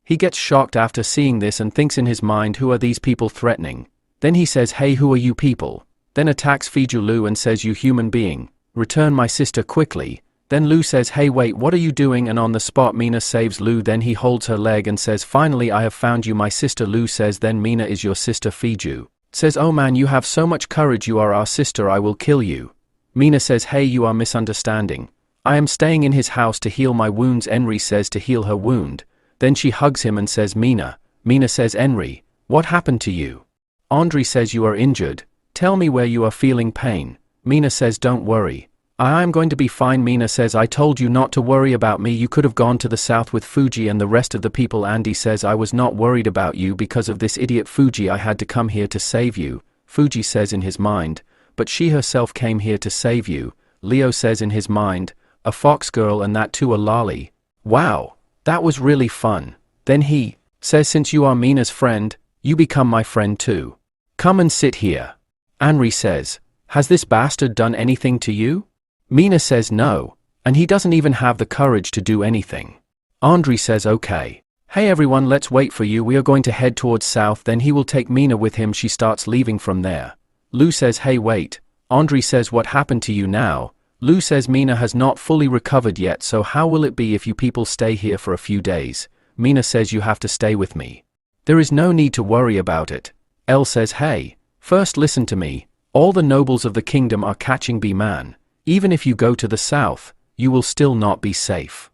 He gets shocked after seeing this and thinks in his mind, who are these people threatening? Then he says, hey who are you people? Then attacks Fiju Lu and says, you human being, return my sister quickly. Then Lu says, hey wait, what are you doing? And on the spot Mina saves Lu. Then he holds her leg and says, finally I have found you, my sister. Lu says, then Mina is your sister. Fiju says, oh man, you have so much courage, you are our sister, I will kill you. Mina says, hey, you are misunderstanding. I am staying in his house to heal my wounds. Henry says to heal her wound. Then she hugs him and says, Mina. Mina says, Henry, what happened to you? Andre says, you are injured. Tell me where you are feeling pain. Mina says, don't worry. I am going to be fine. Mina says, I told you not to worry about me. You could have gone to the south with Fuji and the rest of the people. Andy says, I was not worried about you because of this idiot Fuji. I had to come here to save you. Fuji says in his mind, but she herself came here to save you. Leo says in his mind, a fox girl, and that too a lolly. Wow, that was really fun. Then he says, since you are Mina's friend, you become my friend too. Come and sit here. Henry says, has this bastard done anything to you? Mina says no, and he doesn't even have the courage to do anything. Andre says, okay. Hey everyone, let's wait for you. We are going to head towards south. Then he will take Mina with him. She starts leaving from there. Lu says, hey wait. Andre says, what happened to you now? Lu says, Mina has not fully recovered yet, so how will it be if you people stay here for a few days? Mina says, you have to stay with me. There is no need to worry about it. Elle says, hey, first listen to me. All the nobles of the kingdom are catching B-Man. Even if you go to the south, you will still not be safe.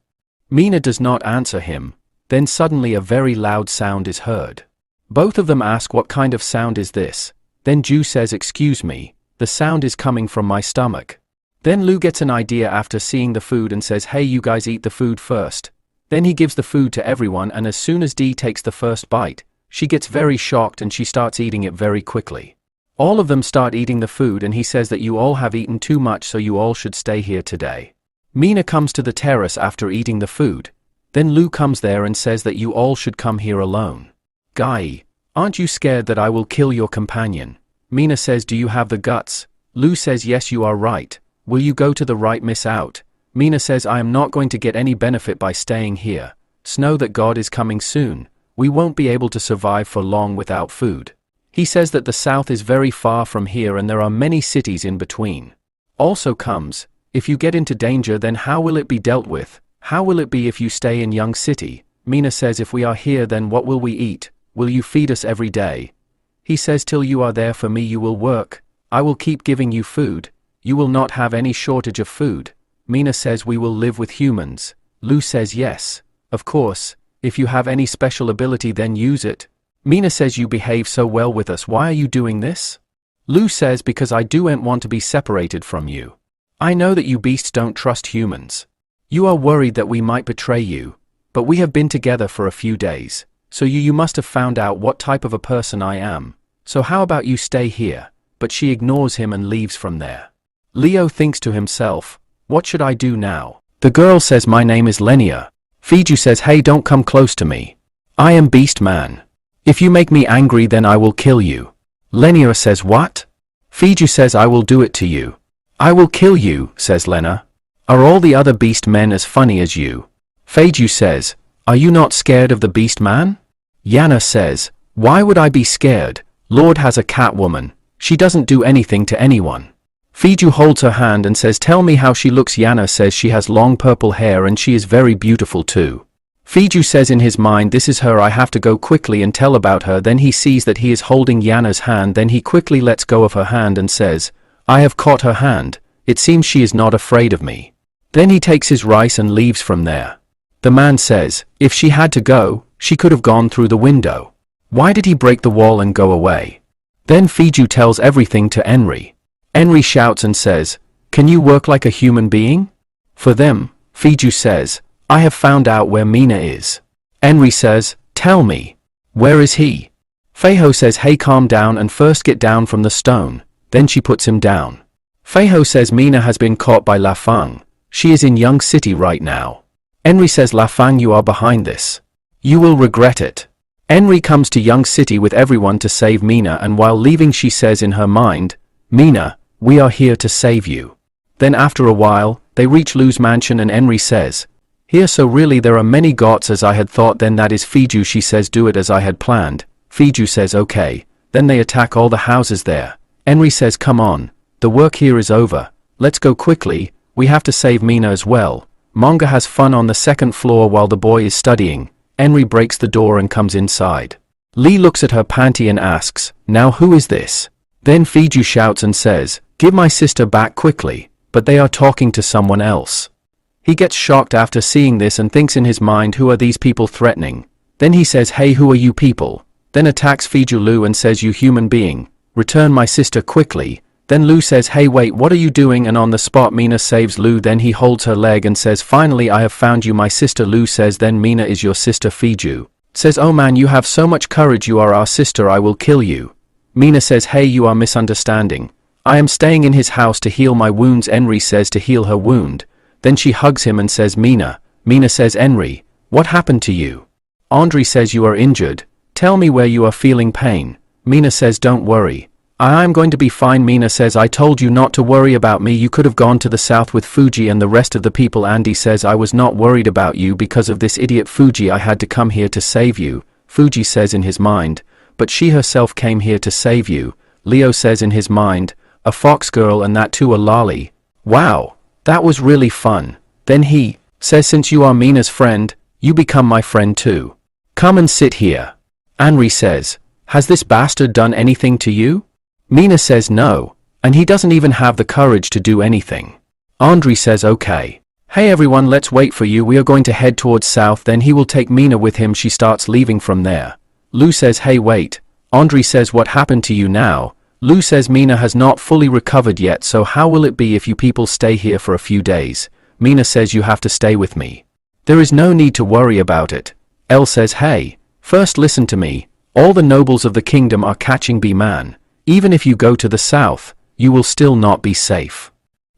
Mina does not answer him. Then suddenly a very loud sound is heard. Both of them ask, what kind of sound is this? Then Ju says, excuse me, the sound is coming from my stomach. Then Lu gets an idea after seeing the food and says, hey, you guys eat the food first. Then he gives the food to everyone, and as soon as Dee takes the first bite, she gets very shocked and she starts eating it very quickly. All of them start eating the food and he says that you all have eaten too much, so you all should stay here today. Mina comes to the terrace after eating the food. Then Lu comes there and says that you all should come here alone. Guy, aren't you scared that I will kill your companion? Mina says, do you have the guts? Lu says, yes, you are right. Will you go to the right, miss out? Mina says, I am not going to get any benefit by staying here. Know that God is coming soon. We won't be able to survive for long without food. He says that the south is very far from here and there are many cities in between. Also comes, if you get into danger, then how will it be dealt with? How will it be if you stay in Young City? Mina says, if we are here, then what will we eat? Will you feed us every day? He says, till you are there for me you will work. I will keep giving you food. You will not have any shortage of food. Mina says, we will live with humans. Lu says, yes, of course. If you have any special ability, then use it. Mina says, you behave so well with us, why are you doing this? Lu says, because I don't want to be separated from you. I know that you beasts don't trust humans. You are worried that we might betray you, but we have been together for a few days, so you must have found out what type of a person I am. So how about you stay here? But she ignores him and leaves from there. Leo thinks to himself, what should I do now? The girl says, my name is Lenia. Fiju says, hey, don't come close to me. I am Beast Man. If you make me angry, then I will kill you. Lenia says, what? Fiju says, I will do it to you. I will kill you, says Lena. Are all the other beast men as funny as you? Fiju says, are you not scared of the Beast Man? Yana says, why would I be scared? Lord has a Catwoman. She doesn't do anything to anyone. Fiju holds her hand and says, tell me how she looks. Yana says she has long purple hair and she is very beautiful too. Fiju says in his mind, this is her, I have to go quickly and tell about her. Then he sees that he is holding Yana's hand. Then he quickly lets go of her hand and says, I have caught her hand. It seems she is not afraid of me. Then he takes his rice and leaves from there. The man says, if she had to go, she could have gone through the window. Why did he break the wall and go away? Then Fiju tells everything to Henry. Henry shouts and says, can you work like a human being? For them, Fiju says, I have found out where Mina is. Henry says, tell me. Where is he? Feiho says, hey, calm down and first get down from the stone. Then she puts him down. Feiho says, Mina has been caught by La Fang. She is in Young City right now. Henry says, La Fang, you are behind this. You will regret it. Henry comes to Young City with everyone to save Mina, and while leaving she says in her mind, Mina, we are here to save you. Then after a while, they reach Lu's mansion and Henry says, here, so really there are many gods as I had thought. Then that is Fiju. She says, do it as I had planned. Fiju says, okay. Then they attack all the houses there. Henry says, come on, the work here is over. Let's go quickly. we have to save Mina as well. Manga has fun on the second floor while the boy is studying. Henry breaks the door and comes inside. Lee looks at her panty and asks, now who is this? Then Fiju shouts and says, give my sister back quickly, but they are talking to someone else. He gets shocked after seeing this and thinks in his mind, who are these people threatening? Then he says, hey, who are you people? Then attacks Fiju Lu and says, you human being, return my sister quickly. Then Lu says, hey wait, what are you doing? And on the spot Mina saves Lu. Then he holds her leg and says, finally I have found you my sister. Lu says, then Mina is your sister. Fiju says, oh man, you have so much courage, you are our sister, I will kill you. Mina says, hey, you are misunderstanding. I am staying in his house to heal my wounds. Henry says to heal her wound. Then she hugs him and says, Mina. Mina says, Henry, what happened to you? Andre says, you are injured. Tell me where you are feeling pain. Mina says, don't worry. I am going to be fine. Mina says, I told you not to worry about me. You could have gone to the south with Fuji and the rest of the people. Andy says, I was not worried about you because of this idiot Fuji. I had to come here to save you. Fuji says in his mind, but she herself came here to save you. Leo says in his mind, a fox girl and that too a lolly. Wow, that was really fun. Then he says, since you are Mina's friend, you become my friend too. Come and sit here. Henry says, has this bastard done anything to you? Mina says no, and he doesn't even have the courage to do anything. Andre says, okay. Hey everyone, let's wait for you. We are going to head towards south. Then he will take Mina with him. She starts leaving from there. Lu says, hey wait. Andre says, what happened to you now? Lu says, Mina has not fully recovered yet, so how will it be if you people stay here for a few days? Mina says, you have to stay with me. There is no need to worry about it. Elle says, hey, first listen to me. All the nobles of the kingdom are catching B-Man. Even if you go to the south, you will still not be safe.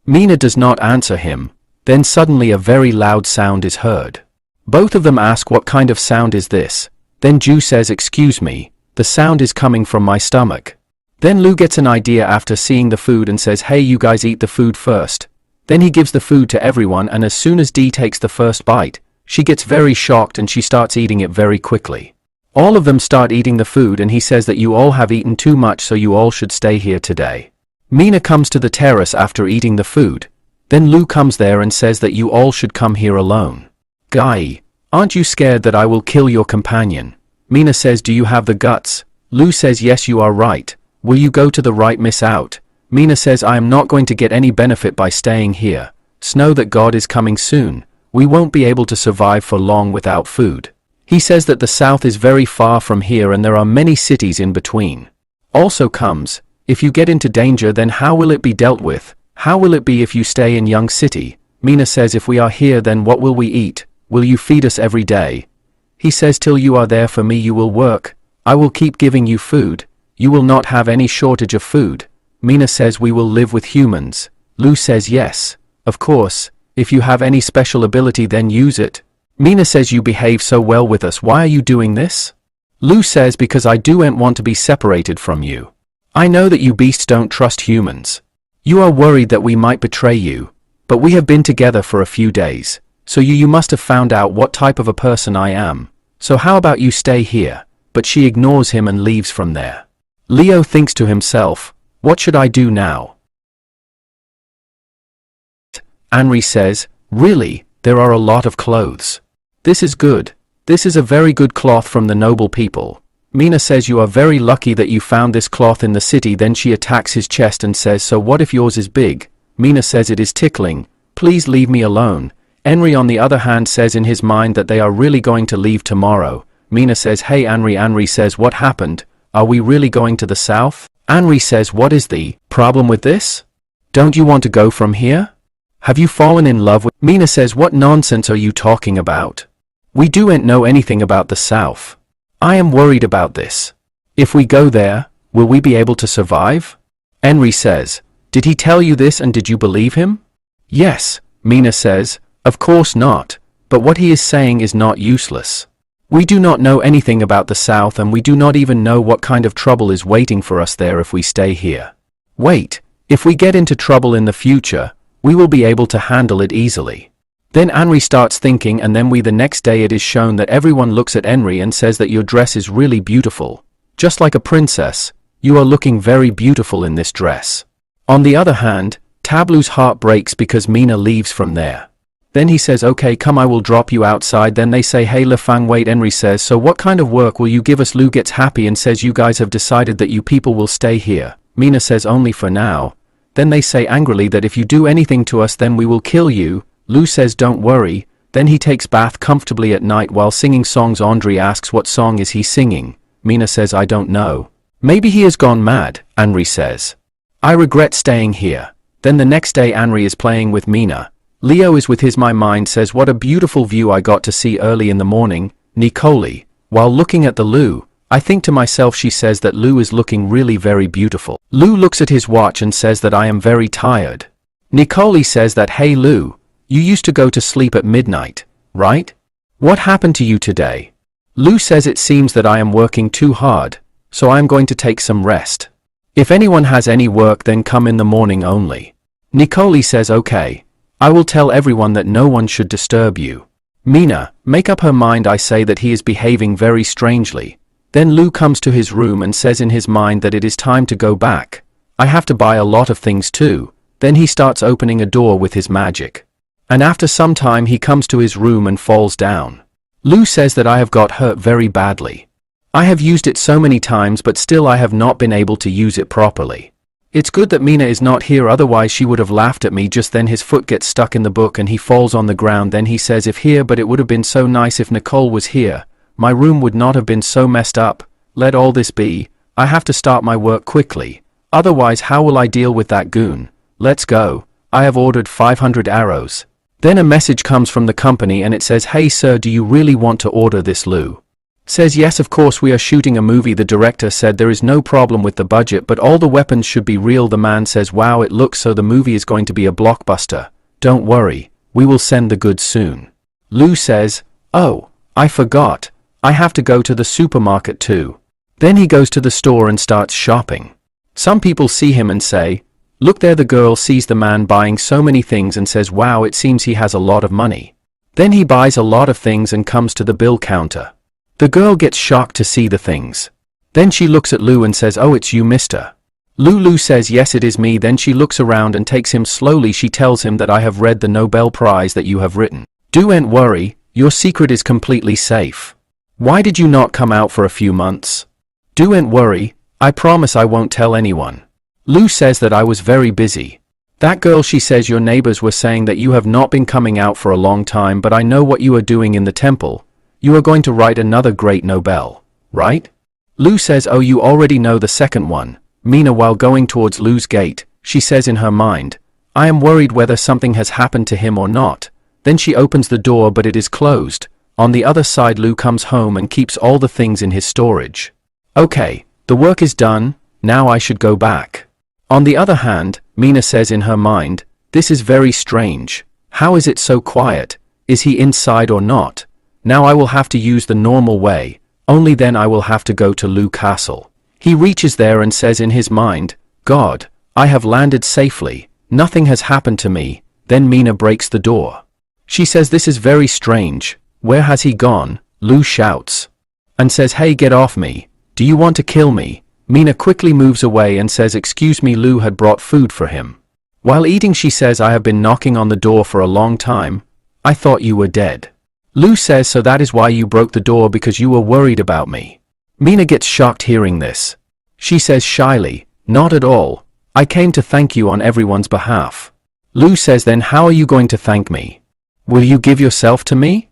Mina does not answer him. Then suddenly a very loud sound is heard. Both of them ask, what kind of sound is this? Then Ju says, excuse me, the sound is coming from my stomach. Then Lu gets an idea after seeing the food and says, hey, you guys eat the food first. Then he gives the food to everyone, and as soon as Dee takes the first bite, she gets very shocked and she starts eating it very quickly. All of them start eating the food and he says that you all have eaten too much, so you all should stay here today. Mina comes to the terrace after eating the food. Then Lu comes there and says that you all should come here alone. Guy, aren't you scared that I will kill your companion? Mina says, do you have the guts? Lu says, yes, you are right. Will you go to the right, miss out? Mina says, I am not going to get any benefit by staying here. Know that God is coming soon. We won't be able to survive for long without food. He says that the south is very far from here and there are many cities in between. Also comes, if you get into danger, then how will it be dealt with? How will it be if you stay in Young City? Mina says, if we are here, then what will we eat? Will you feed us every day? He says, till you are there for me you will work. I will keep giving you food. You will not have any shortage of food. Mina says, we will live with humans. Lu says, yes, of course. If you have any special ability, then use it. Mina says, you behave so well with us, why are you doing this? Lu says, because I don't want to be separated from you. I know that you beasts don't trust humans. You are worried that we might betray you, but we have been together for a few days, so you must have found out what type of a person I am. So how about you stay here? But she ignores him and leaves from there. Leo thinks to himself, what should I do now? Henry says, really, there are a lot of clothes. This is good. This is a very good cloth from the noble people. Mina says, you are very lucky that you found this cloth in the city. Then she attacks his chest and says, so what if yours is big? Mina says, it is tickling. Please leave me alone. Henry on the other hand says in his mind that they are really going to leave tomorrow. Mina says, hey Henry. Henry says, what happened? Are we really going to the south? Henry says, what is the problem with this? Don't you want to go from here? Have you fallen in love with? Mina says, what nonsense are you talking about? We don't know anything about the south. I am worried about this. If we go there, will we be able to survive? Henry says, did he tell you this and did you believe him? Yes, Mina says, of course not, but what he is saying is not useless. We do not know anything about the south and we do not even know what kind of trouble is waiting for us there if we stay here. Wait, if we get into trouble in the future, we will be able to handle it easily. Then Henry starts thinking, and then the next day it is shown that everyone looks at Henry and says that your dress is really beautiful. Just like a princess, you are looking very beautiful in this dress. On the other hand, Tablu's heart breaks because Mina leaves from there. Then he says, okay, come, I will drop you outside. Then they say, hey Le Fang, wait. Henry says, so what kind of work will you give us? Lu gets happy and says, you guys have decided that you people will stay here. Mina says, only for now. Then they say angrily that if you do anything to us then we will kill you. Lu says, don't worry. Then he takes bath comfortably at night while singing songs. Andre asks what song is he singing. Mina says, I don't know. Maybe he has gone mad. Henry says, I regret staying here. Then the next day Henry is playing with Mina. Leo is with his mind says, what a beautiful view I got to see early in the morning. Nicole, while looking at the Lu, I think to myself, she says that Lu is looking really very beautiful. Lu looks at his watch and says that I am very tired. Nicole says that, hey Lu, you used to go to sleep at midnight, right? What happened to you today? Lu says it seems that I am working too hard, so I am going to take some rest. If anyone has any work then come in the morning only. Nicole says, okay. I will tell everyone that no one should disturb you. Mina, make up her mind. I say that he is behaving very strangely. Then Lu comes to his room and says in his mind that it is time to go back. I have to buy a lot of things too. Then he starts opening a door with his magic. And after some time he comes to his room and falls down. Lu says that I have got hurt very badly. I have used it so many times but still I have not been able to use it properly. It's good that Mina is not here, otherwise she would have laughed at me. Just then his foot gets stuck in the book and he falls on the ground. Then he says, if here, but it would have been so nice if Nicole was here. My room would not have been so messed up. Let all this be. I have to start my work quickly. Otherwise how will I deal with that goon? Let's go. I have ordered 500 arrows. Then a message comes from the company and it says, hey sir, do you really want to order this? Lu says, yes, of course, we are shooting a movie. The director said there is no problem with the budget, but all the weapons should be real. The man says, wow, it looks so the movie is going to be a blockbuster. Don't worry, we will send the goods soon. Lu says, oh, I forgot. I have to go to the supermarket too. Then he goes to the store and starts shopping. Some people see him and say, look there. The girl sees the man buying so many things and says, wow, it seems he has a lot of money. Then he buys a lot of things and comes to the bill counter. The girl gets shocked to see the things. Then she looks at Lu and says, oh, it's you, mister. Lu says, yes, it is me. Then she looks around and takes him slowly. She tells him that I have read the Nobel Prize that you have written. Don't worry, your secret is completely safe. Why did you not come out for a few months? Don't worry, I promise I won't tell anyone. Lu says that I was very busy. That girl, she says, your neighbors were saying that you have not been coming out for a long time, but I know what you are doing in the temple. You are going to write another great Nobel, right? Lu says, oh, you already know the second one. Mina, while going towards Lu's gate, she says in her mind, I am worried whether something has happened to him or not. Then she opens the door but it is closed. On the other side, Lu comes home and keeps all the things in his storage. Okay, the work is done, now I should go back. On the other hand, Mina says in her mind, this is very strange. How is it so quiet? Is he inside or not? Now I will have to use the normal way, only then I will have to go to Lu Castle. He reaches there and says in his mind, God, I have landed safely, nothing has happened to me. Then Mina breaks the door. She says, this is very strange, where has he gone? Lu shouts and says, hey, get off me, do you want to kill me? Mina quickly moves away and says, excuse me. Lu had brought food for him. While eating she says, I have been knocking on the door for a long time, I thought you were dead. Lu says, so that is why you broke the door, because you were worried about me. Mina gets shocked hearing this. She says shyly, not at all. I came to thank you on everyone's behalf. Lu says, then how are you going to thank me? Will you give yourself to me?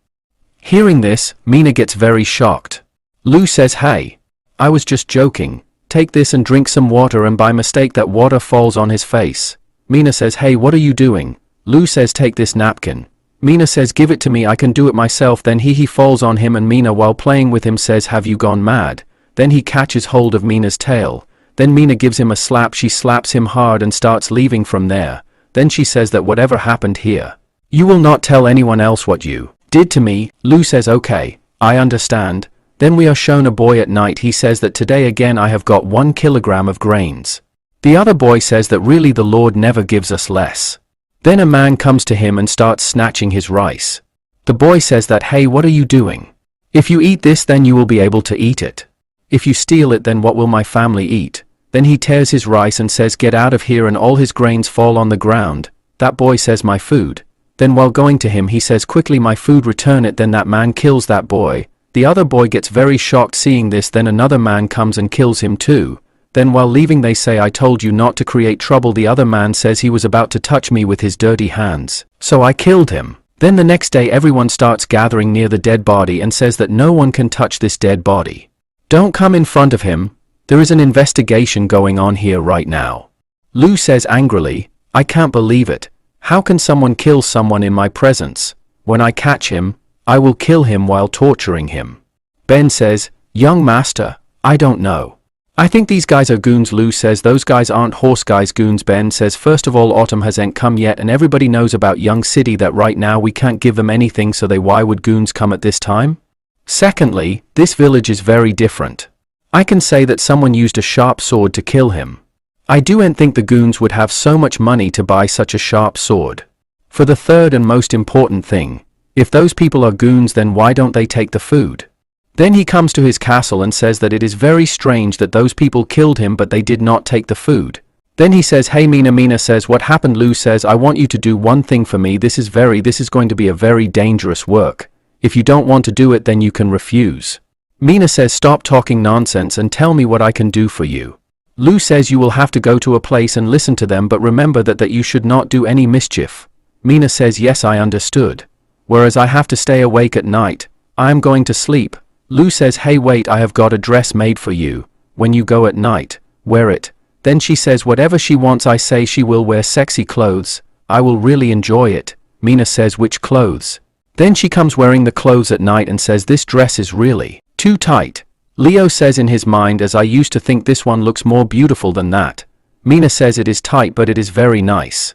Hearing this, Mina gets very shocked. Lu says, hey, I was just joking. Take this and drink some water, and by mistake that water falls on his face. Mina says, hey, what are you doing? Lu says, take this napkin. Mina says, give it to me, I can do it myself. Then he falls on him and Mina, while playing with him, says, have you gone mad? Then he catches hold of Mina's tail. Then Mina gives him a slap. She slaps him hard and starts leaving from there. Then she says that whatever happened here, you will not tell anyone else what you did to me. Lu says, okay, I understand. Then we are shown a boy at night. He says that today again I have got 1 kilogram of grains. The other boy says that really the Lord never gives us less. Then a man comes to him and starts snatching his rice. The boy says that, hey, what are you doing? If you eat this then you will be able to eat it. If you steal it then what will my family eat? Then he tears his rice and says get out of here, and all his grains fall on the ground. That boy says my food. Then while going to him he says quickly my food, return it. Then that man kills that boy. The other boy gets very shocked seeing this. Then another man comes and kills him too. Then while leaving they say I told you not to create trouble. The other man says he was about to touch me with his dirty hands, so I killed him. Then the next day everyone starts gathering near the dead body and says that no one can touch this dead body. Don't come in front of him. There is an investigation going on here right now. Lu says angrily, I can't believe it. How can someone kill someone in my presence? When I catch him, I will kill him while torturing him. Ben says, young master, I don't know. I think these guys are goons. Lu says those guys aren't horse guys, goons. Ben says first of all autumn hasn't come yet and everybody knows about young city that right now we can't give them anything, so why would goons come at this time? Secondly, this village is very different. I can say that someone used a sharp sword to kill him. I don't think the goons would have so much money to buy such a sharp sword. For the third and most important thing, if those people are goons then why don't they take the food? Then he comes to his castle and says that it is very strange that those people killed him but they did not take the food. Then he says hey Mina. Mina says what happened? Lu says I want you to do one thing for me. This is going to be a very dangerous work. If you don't want to do it then you can refuse. Mina says stop talking nonsense and tell me what I can do for you. Lu says you will have to go to a place and listen to them, but remember that you should not do any mischief. Mina says yes I understood. Whereas I have to stay awake at night. I am going to sleep. Lu says hey wait, I have got a dress made for you. When you go at night, wear it. Then she says whatever she wants. I say she will wear sexy clothes. I will really enjoy it. Mina says which clothes? Then she comes wearing the clothes at night and says this dress is really too tight. Leo says in his mind as I used to think this one looks more beautiful than that. Mina says it is tight but it is very nice.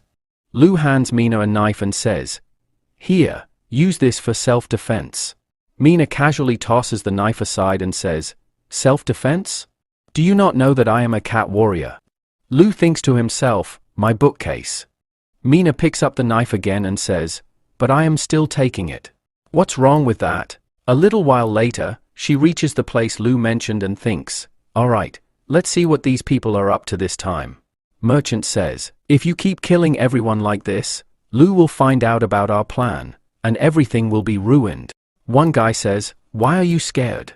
Lu hands Mina a knife and says, here, use this for self-defense. Mina casually tosses the knife aside and says, self-defense? Do you not know that I am a cat warrior? Lu thinks to himself, my bookcase. Mina picks up the knife again and says, but I am still taking it. What's wrong with that? A little while later, she reaches the place Lu mentioned and thinks, alright, let's see what these people are up to this time. Merchant says, if you keep killing everyone like this, Lu will find out about our plan, and everything will be ruined. One guy says, why are you scared?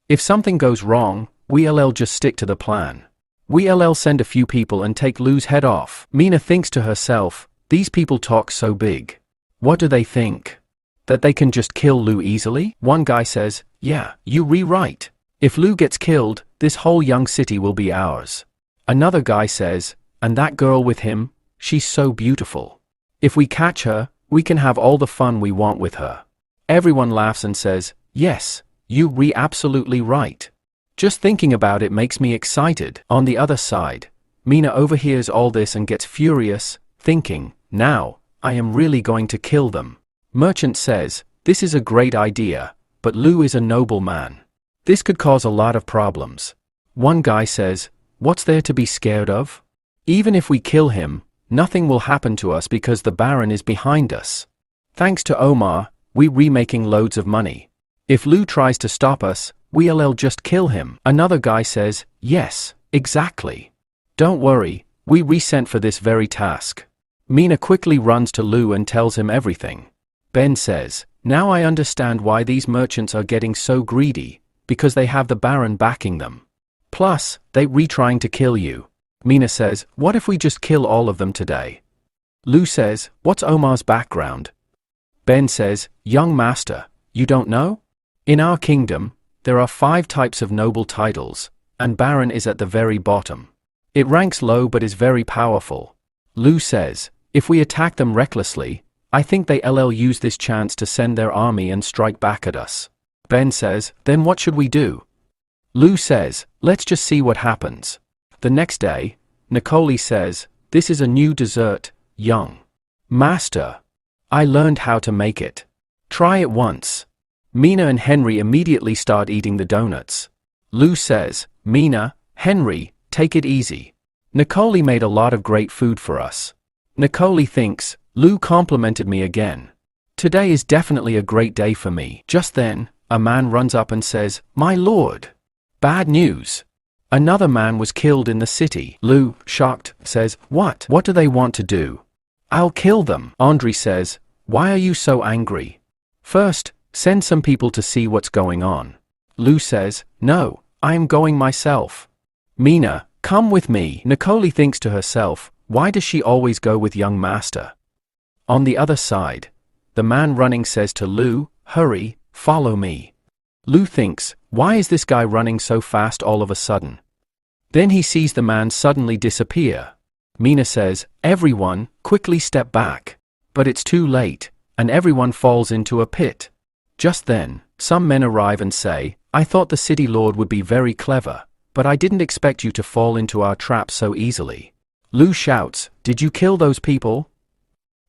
If something goes wrong, we'll just stick to the plan. We'll send a few people and take Lu's head off. Mina thinks to herself, these people talk so big. What do they think? That they can just kill Lu easily? One guy says, yeah, you rewrite. If Lu gets killed, this whole young city will be ours. Another guy says, and that girl with him, she's so beautiful. If we catch her, we can have all the fun we want with her. Everyone laughs and says, yes, you absolutely right. Just thinking about it makes me excited. On the other side, Mina overhears all this and gets furious, thinking, now, I am really going to kill them. Merchant says, this is a great idea, but Lu is a noble man. This could cause a lot of problems. One guy says, what's there to be scared of? Even if we kill him, nothing will happen to us because the Baron is behind us. Thanks to Omar, we're remaking loads of money. If Lu tries to stop us, we'll just kill him. Another guy says, yes, exactly. Don't worry, we sent for this very task. Mina quickly runs to Lu and tells him everything. Ben says, now I understand why these merchants are getting so greedy, because they have the Baron backing them. Plus, they're trying to kill you. Mina says, what if we just kill all of them today? Lu says, what's Omar's background? Ben says, young master, you don't know? In our kingdom, there are 5 types of noble titles, and Baron is at the very bottom. It ranks low but is very powerful. Lu says, if we attack them recklessly, I think they'll use this chance to send their army and strike back at us. Ben says, then what should we do? Lu says, let's just see what happens. The next day, Nicole says, this is a new dessert, young master. I learned how to make it. Try it once. Mina and Henry immediately start eating the donuts. Lu says, Mina, Henry, take it easy. Nicole made a lot of great food for us. Nicole thinks, Lu complimented me again. Today is definitely a great day for me. Just then, a man runs up and says, my lord. Bad news. Another man was killed in the city. Lu, shocked, says, What? What do they want to do? I'll kill them. Andre says, Why are you so angry? First, send some people to see what's going on. Lu says, No, I am going myself. Mina, come with me. Nicole thinks to herself, why does she always go with young master? On the other side, the man running says to Lu, Hurry, follow me. Lu thinks, why is this guy running so fast all of a sudden? Then he sees the man suddenly disappear. Mina says, Everyone, quickly step back. But it's too late, and everyone falls into a pit. Just then, some men arrive and say, I thought the city lord would be very clever, but I didn't expect you to fall into our trap so easily. Lu shouts, Did you kill those people?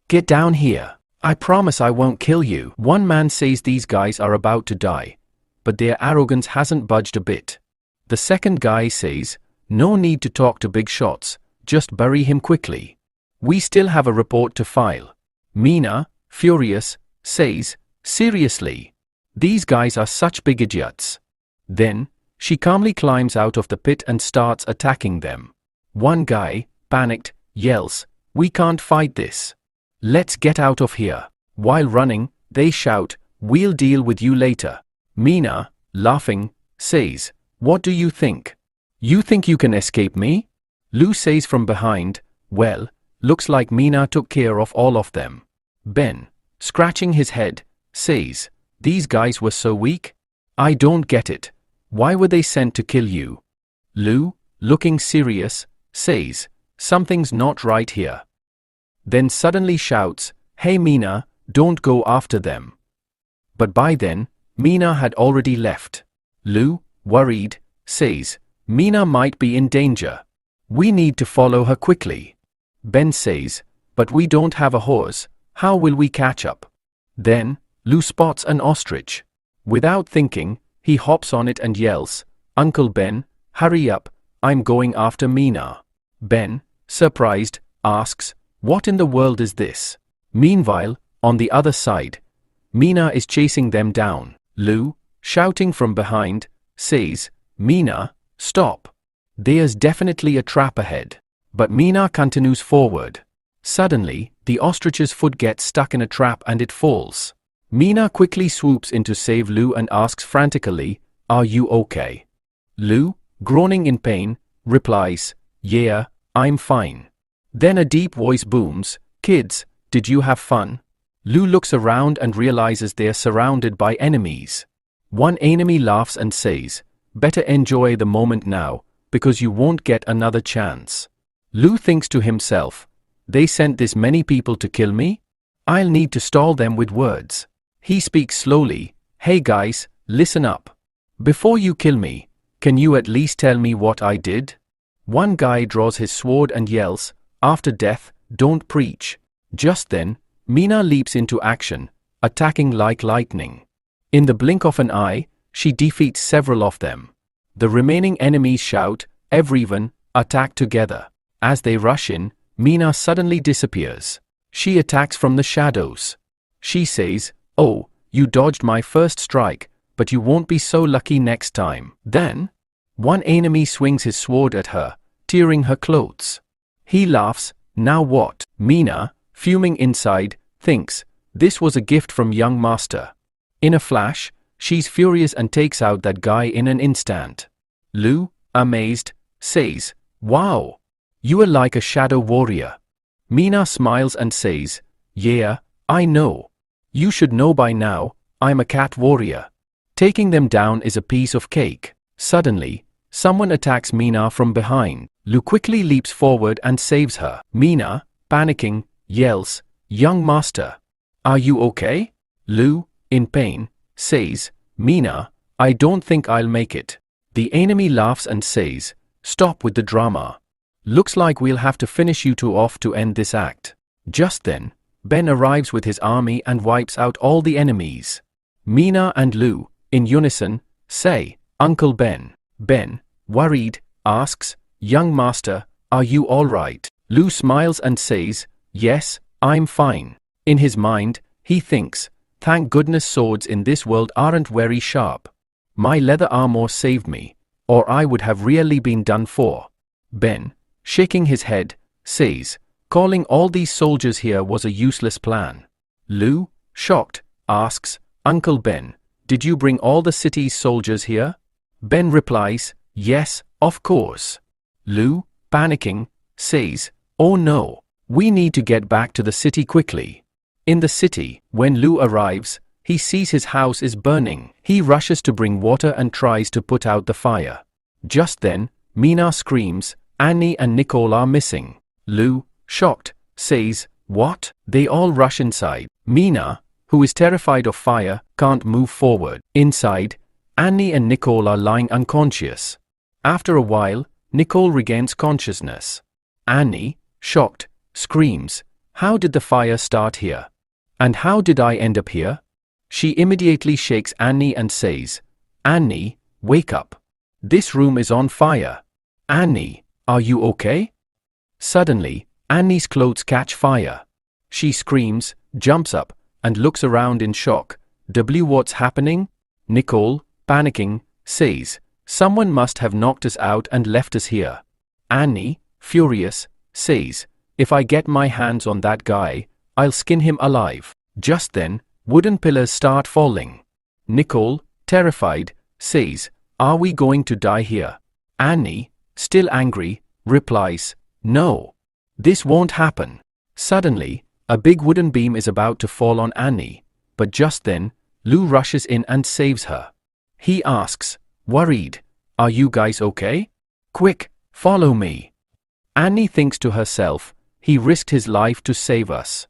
Get down here. I promise I won't kill you. One man says these guys are about to die, but their arrogance hasn't budged a bit. The second guy says, No need to talk to big shots, just bury him quickly. We still have a report to file. Mina, furious, says, Seriously? These guys are such big idiots. Then, she calmly climbs out of the pit and starts attacking them. One guy, panicked, yells, We can't fight this. Let's get out of here. While running, they shout, We'll deal with you later. Mina, laughing, says, What do you think? You think you can escape me? Lu says from behind, Well, looks like Mina took care of all of them. Ben, scratching his head, says, These guys were so weak? I don't get it. Why were they sent to kill you? Lu, looking serious, says, Something's not right here. Then suddenly shouts, Hey Mina, don't go after them. But by then, Mina had already left. Lu, worried, says, Mina might be in danger. We need to follow her quickly. Ben says, But we don't have a horse, how will we catch up? Then, Lu spots an ostrich. Without thinking, he hops on it and yells, Uncle Ben, hurry up, I'm going after Mina. Ben, surprised, asks, What in the world is this? Meanwhile, on the other side, Mina is chasing them down. Lu, shouting from behind, says, Mina, stop. There's definitely a trap ahead. But Mina continues forward. Suddenly, the ostrich's foot gets stuck in a trap and it falls. Mina quickly swoops in to save Lu and asks frantically, Are you okay? Lu, groaning in pain, replies, Yeah, I'm fine. Then a deep voice booms, Kids, did you have fun? Lu looks around and realizes they're surrounded by enemies. One enemy laughs and says, Better enjoy the moment now, because you won't get another chance. Lu thinks to himself, They sent this many people to kill me? I'll need to stall them with words. He speaks slowly, Hey guys, listen up. Before you kill me, can you at least tell me what I did? One guy draws his sword and yells, After death, don't preach. Just then, Mina leaps into action, attacking like lightning. In the blink of an eye, she defeats several of them. The remaining enemies shout, Everyone, attack together. As they rush in, Mina suddenly disappears. She attacks from the shadows. She says, Oh, you dodged my first strike, but you won't be so lucky next time. Then, one enemy swings his sword at her, tearing her clothes. He laughs, Now what? Mina, fuming inside, thinks, This was a gift from young master. In a flash, she's furious and takes out that guy in an instant. Lu, amazed, says, Wow! You are like a shadow warrior. Mina smiles and says, Yeah, I know. You should know by now, I'm a cat warrior. Taking them down is a piece of cake. Suddenly, someone attacks Mina from behind. Lu quickly leaps forward and saves her. Mina, panicking, yells, Young master, are you okay? Lu, in pain, says, Mina, I don't think I'll make it. The enemy laughs and says, Stop with the drama. Looks like we'll have to finish you two off to end this act. Just then, Ben arrives with his army and wipes out all the enemies. Mina and Lu, in unison, say, Uncle Ben. Ben, worried, asks, Young master, are you all right? Lu smiles and says, Yes, I'm fine. In his mind, he thinks, Thank goodness swords in this world aren't very sharp. My leather armor saved me, or I would have really been done for. Ben, shaking his head, says, calling all these soldiers here was a useless plan. Lu, shocked, asks, Uncle Ben, did you bring all the city's soldiers here? Ben replies, yes, of course. Lu, panicking, says, oh no, we need to get back to the city quickly. In the city, when Lu arrives, he sees his house is burning. He rushes to bring water and tries to put out the fire. Just then, Mina screams, Annie and Nicole are missing. Lu, shocked, says, what? They all rush inside. Mina, who is terrified of fire, can't move forward. Inside, Annie and Nicole are lying unconscious. After a while, Nicole regains consciousness. Annie, shocked, screams, how did the fire start here? And how did I end up here? She immediately shakes Annie and says, Annie, wake up. This room is on fire. Annie, are you okay? Suddenly, Annie's clothes catch fire. She screams, jumps up, and looks around in shock. What's happening? Nicole, panicking, says, someone must have knocked us out and left us here. Annie, furious, says, if I get my hands on that guy, I'll skin him alive. Just then, wooden pillars start falling. Nicole, terrified, says, are we going to die here? Annie, still angry, replies, no. This won't happen. Suddenly, a big wooden beam is about to fall on Annie, but just then, Lu rushes in and saves her. He asks, worried, are you guys okay? Quick, follow me. Annie thinks to herself, he risked his life to save us.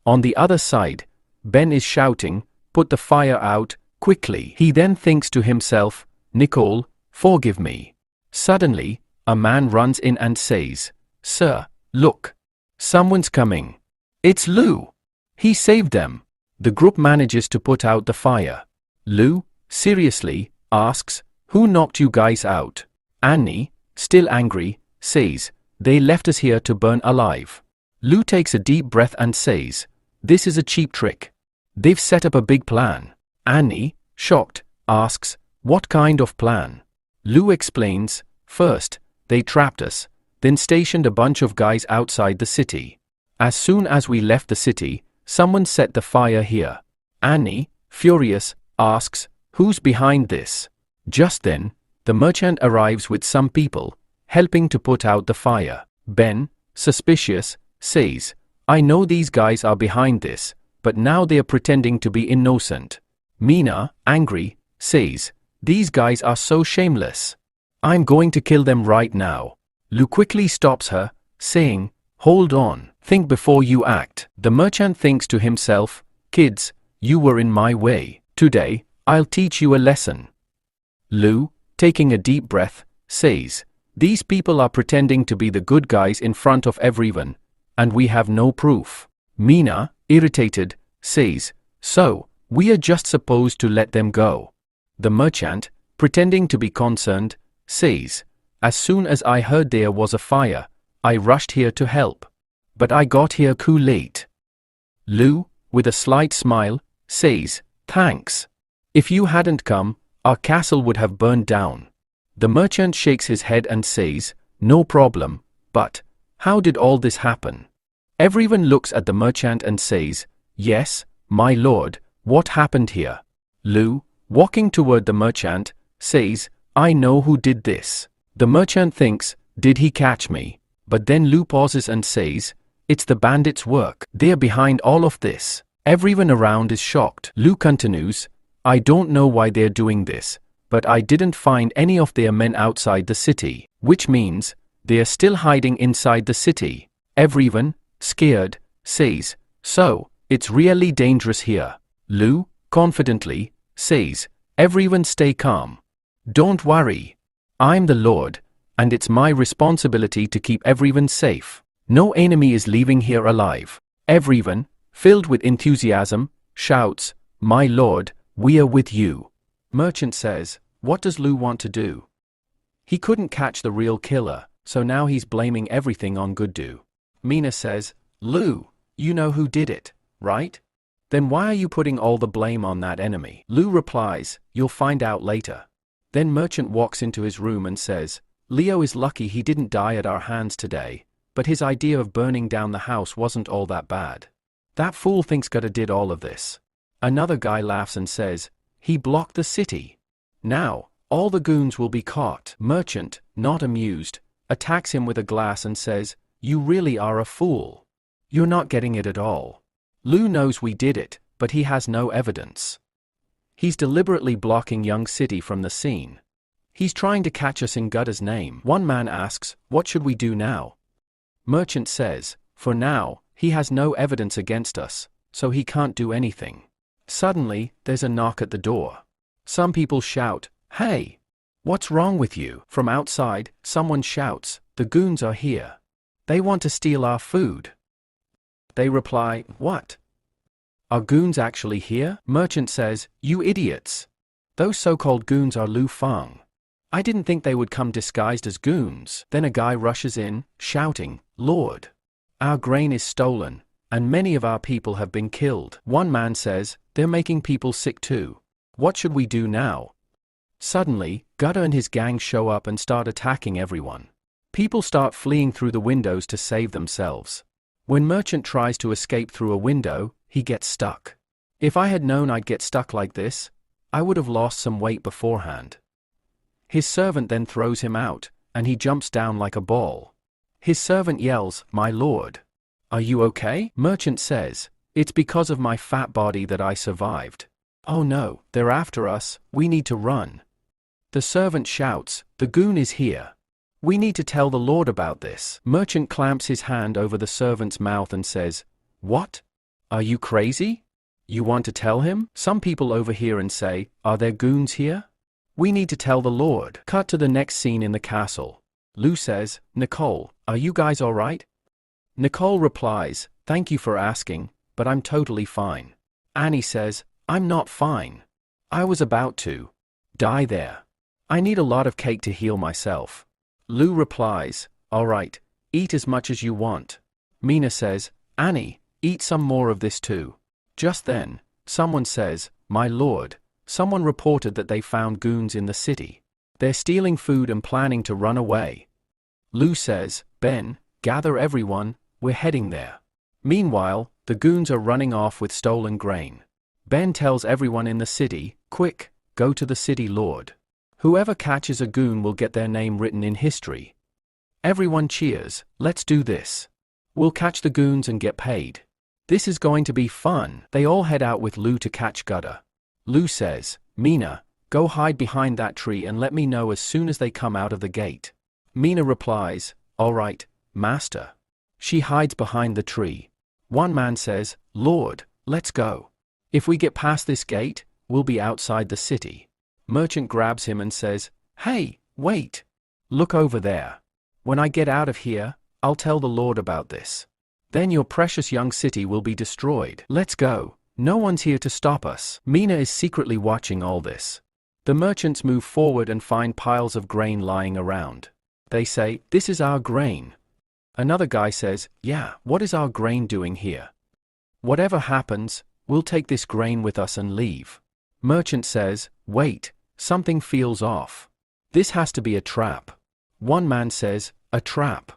On the other side, Ben is shouting, put the fire out, quickly. He then thinks to himself, Nicole, forgive me. Suddenly, a man runs in and says, sir, look. Someone's coming. It's Lu. He saved them. The group manages to put out the fire. Lu, seriously, asks, who knocked you guys out? Annie, still angry, says, they left us here to burn alive. Lu takes a deep breath and says, this is a cheap trick. They've set up a big plan. Annie, shocked, asks, what kind of plan? Lu explains, first, they trapped us, then stationed a bunch of guys outside the city. As soon as we left the city, someone set the fire here. Annie, furious, asks, who's behind this? Just then, the merchant arrives with some people, helping to put out the fire. Ben, suspicious, says, I know these guys are behind this, but now they are pretending to be innocent. Mina, angry, says, these guys are so shameless. I'm going to kill them right now. Lu quickly stops her, saying, hold on, think before you act. The merchant thinks to himself, kids, you were in my way. Today, I'll teach you a lesson. Lu, taking a deep breath, says, these people are pretending to be the good guys in front of everyone, and we have no proof. Mina, irritated, says, so, we are just supposed to let them go. The merchant, pretending to be concerned, says, as soon as I heard there was a fire, I rushed here to help. But I got here too late. Lu, with a slight smile, says, thanks. If you hadn't come, our castle would have burned down. The merchant shakes his head and says, no problem, but how did all this happen? Everyone looks at the merchant and says, yes, my lord, what happened here? Lu, walking toward the merchant, says, I know who did this. The merchant thinks, did he catch me? But then Lu pauses and says, it's the bandits' work. They're behind all of this. Everyone around is shocked. Lu continues, I don't know why they're doing this, but I didn't find any of their men outside the city, which means they're still hiding inside the city. Everyone, scared, says, so, it's really dangerous here. Lu, confidently, says, everyone stay calm. Don't worry. I'm the Lord, and it's my responsibility to keep everyone safe. No enemy is leaving here alive. Everyone, filled with enthusiasm, shouts, my lord, we are with you. Merchant says, what does Lu want to do? He couldn't catch the real killer, so now he's blaming everything on Guddu. Mina says, Lu, you know who did it, right? Then why are you putting all the blame on that enemy? Lu replies, you'll find out later. Then merchant walks into his room and says, Leo is lucky he didn't die at our hands today, but his idea of burning down the house wasn't all that bad. That fool thinks Gutta did all of this. Another guy laughs and says, he blocked the city. Now, all the goons will be caught. Merchant, not amused, attacks him with a glass and says, you really are a fool. You're not getting it at all. Lou knows we did it, but he has no evidence. He's deliberately blocking Young City from the scene. He's trying to catch us in Gutta's name. One man asks, what should we do now? Merchant says, for now, he has no evidence against us, so he can't do anything. Suddenly, there's a knock at the door. Some people shout, hey! What's wrong with you? From outside, someone shouts, the goons are here. They want to steal our food. They reply, what? Are goons actually here? Merchant says, you idiots. Those so-called goons are Lu Fang. I didn't think they would come disguised as goons. Then a guy rushes in, shouting, Lord! Our grain is stolen, and many of our people have been killed. One man says, they're making people sick too. What should we do now? Suddenly, Gutta and his gang show up and start attacking everyone. People start fleeing through the windows to save themselves. When Merchant tries to escape through a window, he gets stuck. If I had known I'd get stuck like this, I would have lost some weight beforehand. His servant then throws him out, and he jumps down like a ball. His servant yells, my lord. Are you okay? Merchant says, it's because of my fat body that I survived. Oh no, they're after us, we need to run. The servant shouts, the goon is here. We need to tell the Lord about this. Merchant clamps his hand over the servant's mouth and says, what? Are you crazy? You want to tell him? Some people overhear and say, are there goons here? We need to tell the Lord. Cut to the next scene in the castle. Lou says, Nicole, are you guys alright? Nicole replies, thank you for asking, but I'm totally fine. Annie says, I'm not fine. I was about to die there. I need a lot of cake to heal myself. Lou replies, alright, eat as much as you want. Mina says, Annie, eat some more of this too. Just then, someone says, my lord, someone reported that they found goons in the city. They're stealing food and planning to run away. Lou says, Ben, gather everyone, we're heading there. Meanwhile, the goons are running off with stolen grain. Ben tells everyone in the city, quick, go to the city lord. Whoever catches a goon will get their name written in history. Everyone cheers, let's do this. We'll catch the goons and get paid. This is going to be fun. They all head out with Lou to catch Gutta. Lou says, Mina, go hide behind that tree and let me know as soon as they come out of the gate. Mina replies, alright, master. She hides behind the tree. One man says, Lord, let's go. If we get past this gate, we'll be outside the city. Merchant grabs him and says, hey, wait. Look over there. When I get out of here, I'll tell the Lord about this. Then your precious young city will be destroyed. Let's go. No one's here to stop us. Mina is secretly watching all this. The merchants move forward and find piles of grain lying around. They say, this is our grain. Another guy says, yeah, what is our grain doing here? Whatever happens, we'll take this grain with us and leave. Merchant says, wait, something feels off. This has to be a trap. One man says, a trap.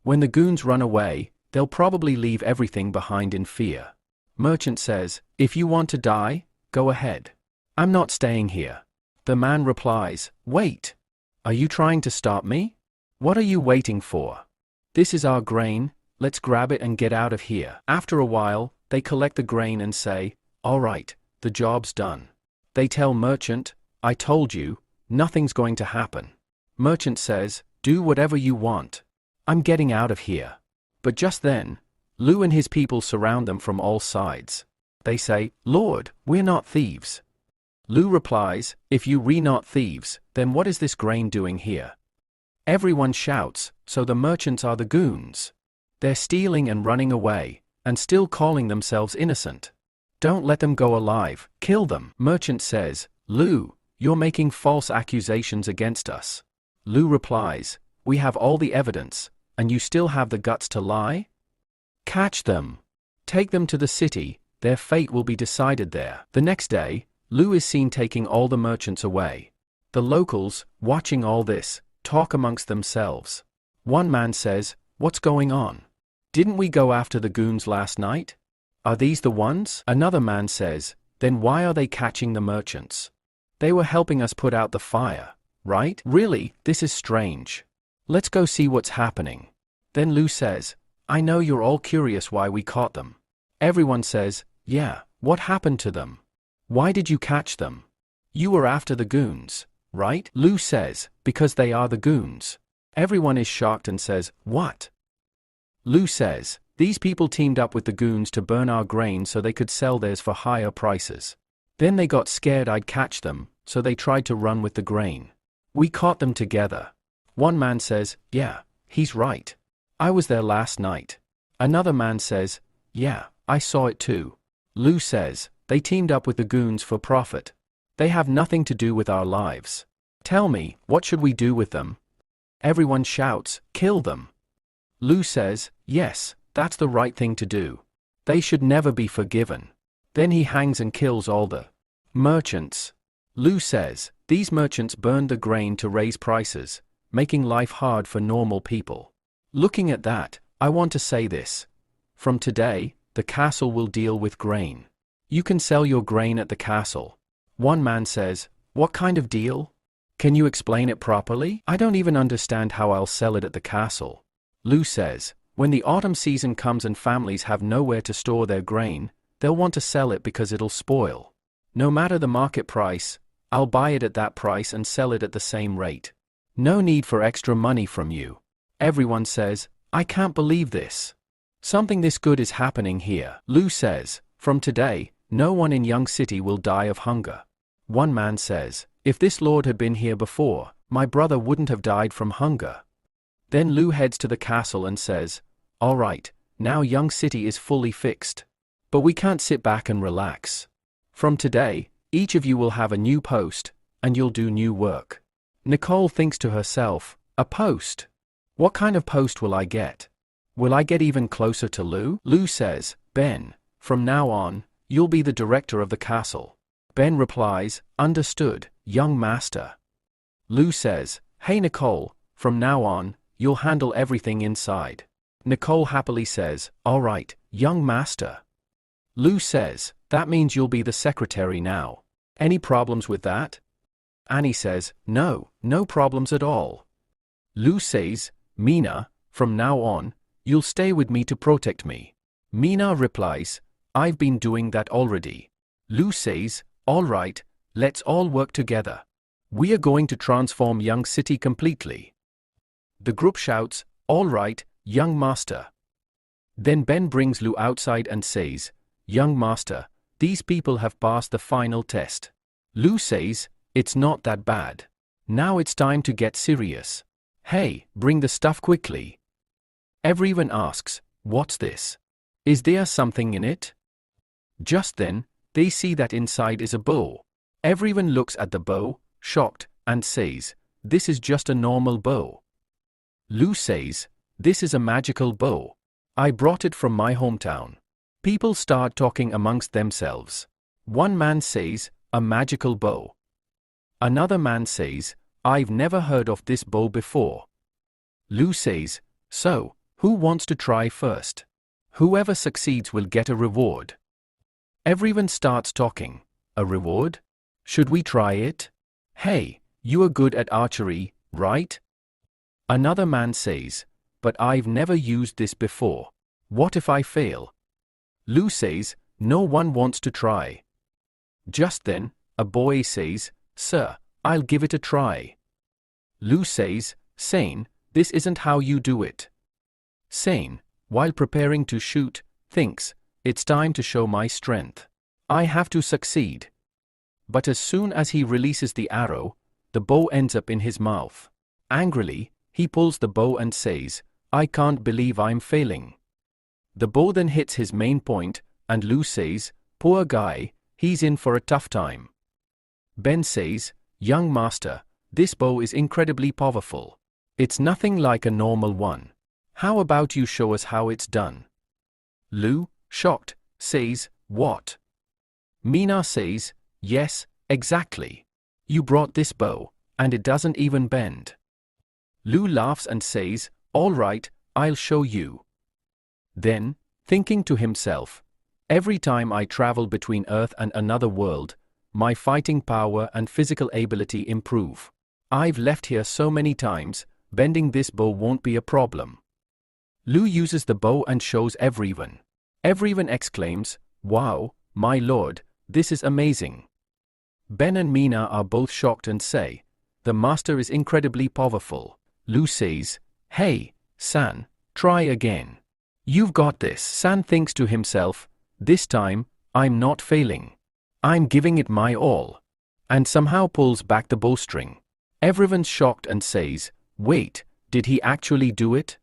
When the goons run away, they'll probably leave everything behind in fear. Merchant says, if you want to die, go ahead. I'm not staying here. The man replies, wait. Are you trying to stop me? What are you waiting for? This is our grain, let's grab it and get out of here. After a while, they collect the grain and say, alright, the job's done. They tell Merchant, I told you, nothing's going to happen. Merchant says, do whatever you want. I'm getting out of here. But just then, Lou and his people surround them from all sides. They say, Lord, we're not thieves. Lou replies, if you re not thieves, then what is this grain doing here? Everyone shouts, so the merchants are the goons. They're stealing and running away, and still calling themselves innocent. Don't let them go alive, kill them. Merchant says, Lou, you're making false accusations against us. Lou replies, we have all the evidence, and you still have the guts to lie? Catch them. Take them to the city, their fate will be decided there. The next day, Lou is seen taking all the merchants away. The locals, watching all this, talk amongst themselves. One man says, "What's going on? Didn't we go after the goons last night? Are these the ones?" Another man says, "Then why are they catching the merchants? They were helping us put out the fire, right? Really, this is strange. Let's go see what's happening." Then Lu says, "I know you're all curious why we caught them." Everyone says, "Yeah, what happened to them? Why did you catch them? You were after the goons, right?" Lu says, "Because they are the goons." Everyone is shocked and says, "What?" Lu says, "These people teamed up with the goons to burn our grain so they could sell theirs for higher prices. Then they got scared I'd catch them, so they tried to run with the grain. We caught them together." One man says, "Yeah, he's right. I was there last night." Another man says, "Yeah, I saw it too." Lu says, "They teamed up with the goons for profit. They have nothing to do with our lives. Tell me, what should we do with them?" Everyone shouts, "Kill them." Lu says, "Yes, that's the right thing to do. They should never be forgiven." Then he hangs and kills all the merchants. Lu says, "These merchants burned the grain to raise prices, making life hard for normal people. Looking at that, I want to say this. From today, the castle will deal with grain. You can sell your grain at the castle." One man says, "What kind of deal? Can you explain it properly? I don't even understand how I'll sell it at the castle." Lu says, "When the autumn season comes and families have nowhere to store their grain, they'll want to sell it because it'll spoil. No matter the market price, I'll buy it at that price and sell it at the same rate. No need for extra money from you." Everyone says, "I can't believe this. Something this good is happening here." Lu says, "From today, no one in Young City will die of hunger." One man says, "If this lord had been here before, my brother wouldn't have died from hunger." Then Lu heads to the castle and says, "All right, now Young City is fully fixed. But we can't sit back and relax. From today, each of you will have a new post, and you'll do new work." Nicole thinks to herself, "A post? What kind of post will I get? Will I get even closer to Lu?" Lu says, "Ben, from now on, you'll be the director of the castle." Ben replies, "Understood, young master." Lu says, "Hey Nicole, from now on, you'll handle everything inside." Nicole happily says, "All right, young master." Lu says, "That means you'll be the secretary now. Any problems with that?" Annie says, "No, no problems at all." Lu says, "Mina, from now on, you'll stay with me to protect me." Mina replies, "I've been doing that already." Lu says, "All right, let's all work together. We are going to transform Young City completely." The group shouts, "All right, young master." Then Ben brings Lu outside and says, "Young master, these people have passed the final test." Lu says, "It's not that bad. Now it's time to get serious. Hey, bring the stuff quickly." Everyone asks, "What's this? Is there something in it?" Just then, they see that inside is a bow. Everyone looks at the bow, shocked, and says, "This is just a normal bow." Lu says, "This is a magical bow. I brought it from my hometown." People start talking amongst themselves. One man says, "A magical bow." Another man says, "I've never heard of this bow before." Lu says, "So, who wants to try first? Whoever succeeds will get a reward." Everyone starts talking. "A reward? Should we try it? Hey, you are good at archery, right?" Another man says, "But I've never used this before. What if I fail?" Lu says, "No one wants to try." Just then, a boy says, "Sir, I'll give it a try." Lu says, "Sane, this isn't how you do it." Sane, while preparing to shoot, thinks, "It's time to show my strength. I have to succeed." But as soon as he releases the arrow, the bow ends up in his mouth. Angrily, he pulls the bow and says, "I can't believe I'm failing." The bow then hits his main point, and Lu says, "Poor guy, he's in for a tough time." Ben says, "Young master, this bow is incredibly powerful. It's nothing like a normal one. How about you show us how it's done?" Lu, shocked, says, "What?" Mina says, "Yes, exactly. You brought this bow, and it doesn't even bend. Lu laughs and says, "All right, I'll show you." Then, thinking to himself, "Every time I travel between Earth and another world, my fighting power and physical ability improve. I've left here so many times, bending this bow won't be a problem." Lu uses the bow and shows everyone. Everyone exclaims, "Wow, my lord, this is amazing." Ben and Mina are both shocked and say, "The master is incredibly powerful." Lu says, "Hey, San, try again. You've got this." San thinks to himself, "This time, I'm not failing. I'm giving it my all." And somehow pulls back the bowstring. Everyone's shocked and says, "Wait, did he actually do it?"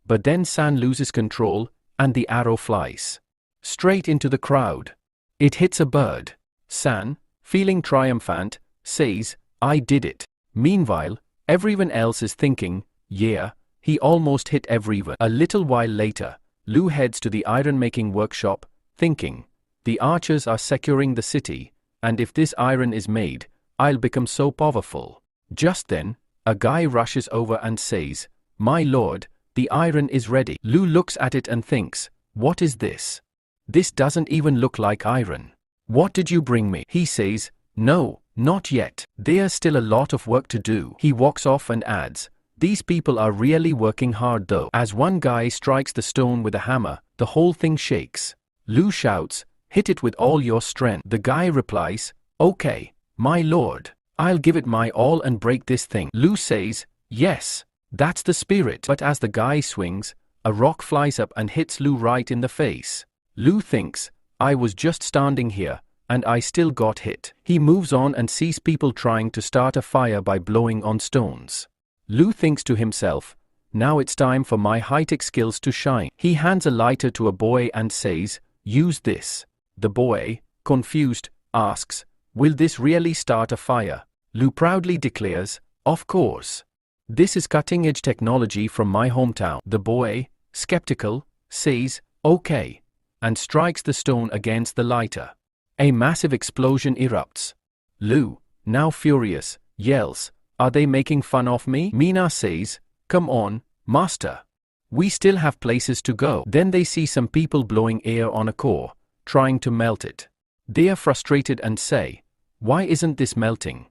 But then San loses control, and the arrow flies straight into the crowd. It hits a bird. San, feeling triumphant, says, "I did it." Meanwhile, everyone else is thinking, "Yeah, he almost hit everyone." A little while later, Lu heads to the iron-making workshop, thinking, "The archers are securing the city, and if this iron is made, I'll become so powerful." Just then, a guy rushes over and says, "My lord, the iron is ready." Lu looks at it and thinks, "What is this? This doesn't even look like iron. What did you bring me?" He says, "No, not yet. There's still a lot of work to do." He walks off and adds, "These people are really working hard though." As one guy strikes the stone with a hammer, the whole thing shakes. Lu shouts, "Hit it with all your strength." The guy replies, "Okay, my lord. I'll give it my all and break this thing." Lu says, "Yes, that's the spirit." But as the guy swings, a rock flies up and hits Lu right in the face. Lu thinks, "I was just standing here, and I still got hit." He moves on and sees people trying to start a fire by blowing on stones. Lu thinks to himself, "Now it's time for my high-tech skills to shine." He hands a lighter to a boy and says, "Use this." The boy, confused, asks, "Will this really start a fire?" Lu proudly declares, "Of course. This is cutting-edge technology from my hometown." The boy, skeptical, says, "Okay," and strikes the stone against the lighter. A massive explosion erupts. Lu, now furious, yells, "Are they making fun of me?" Mina says, "Come on, master. We still have places to go." Then they see some people blowing air on a core, trying to melt it. They are frustrated and say, "Why isn't this melting?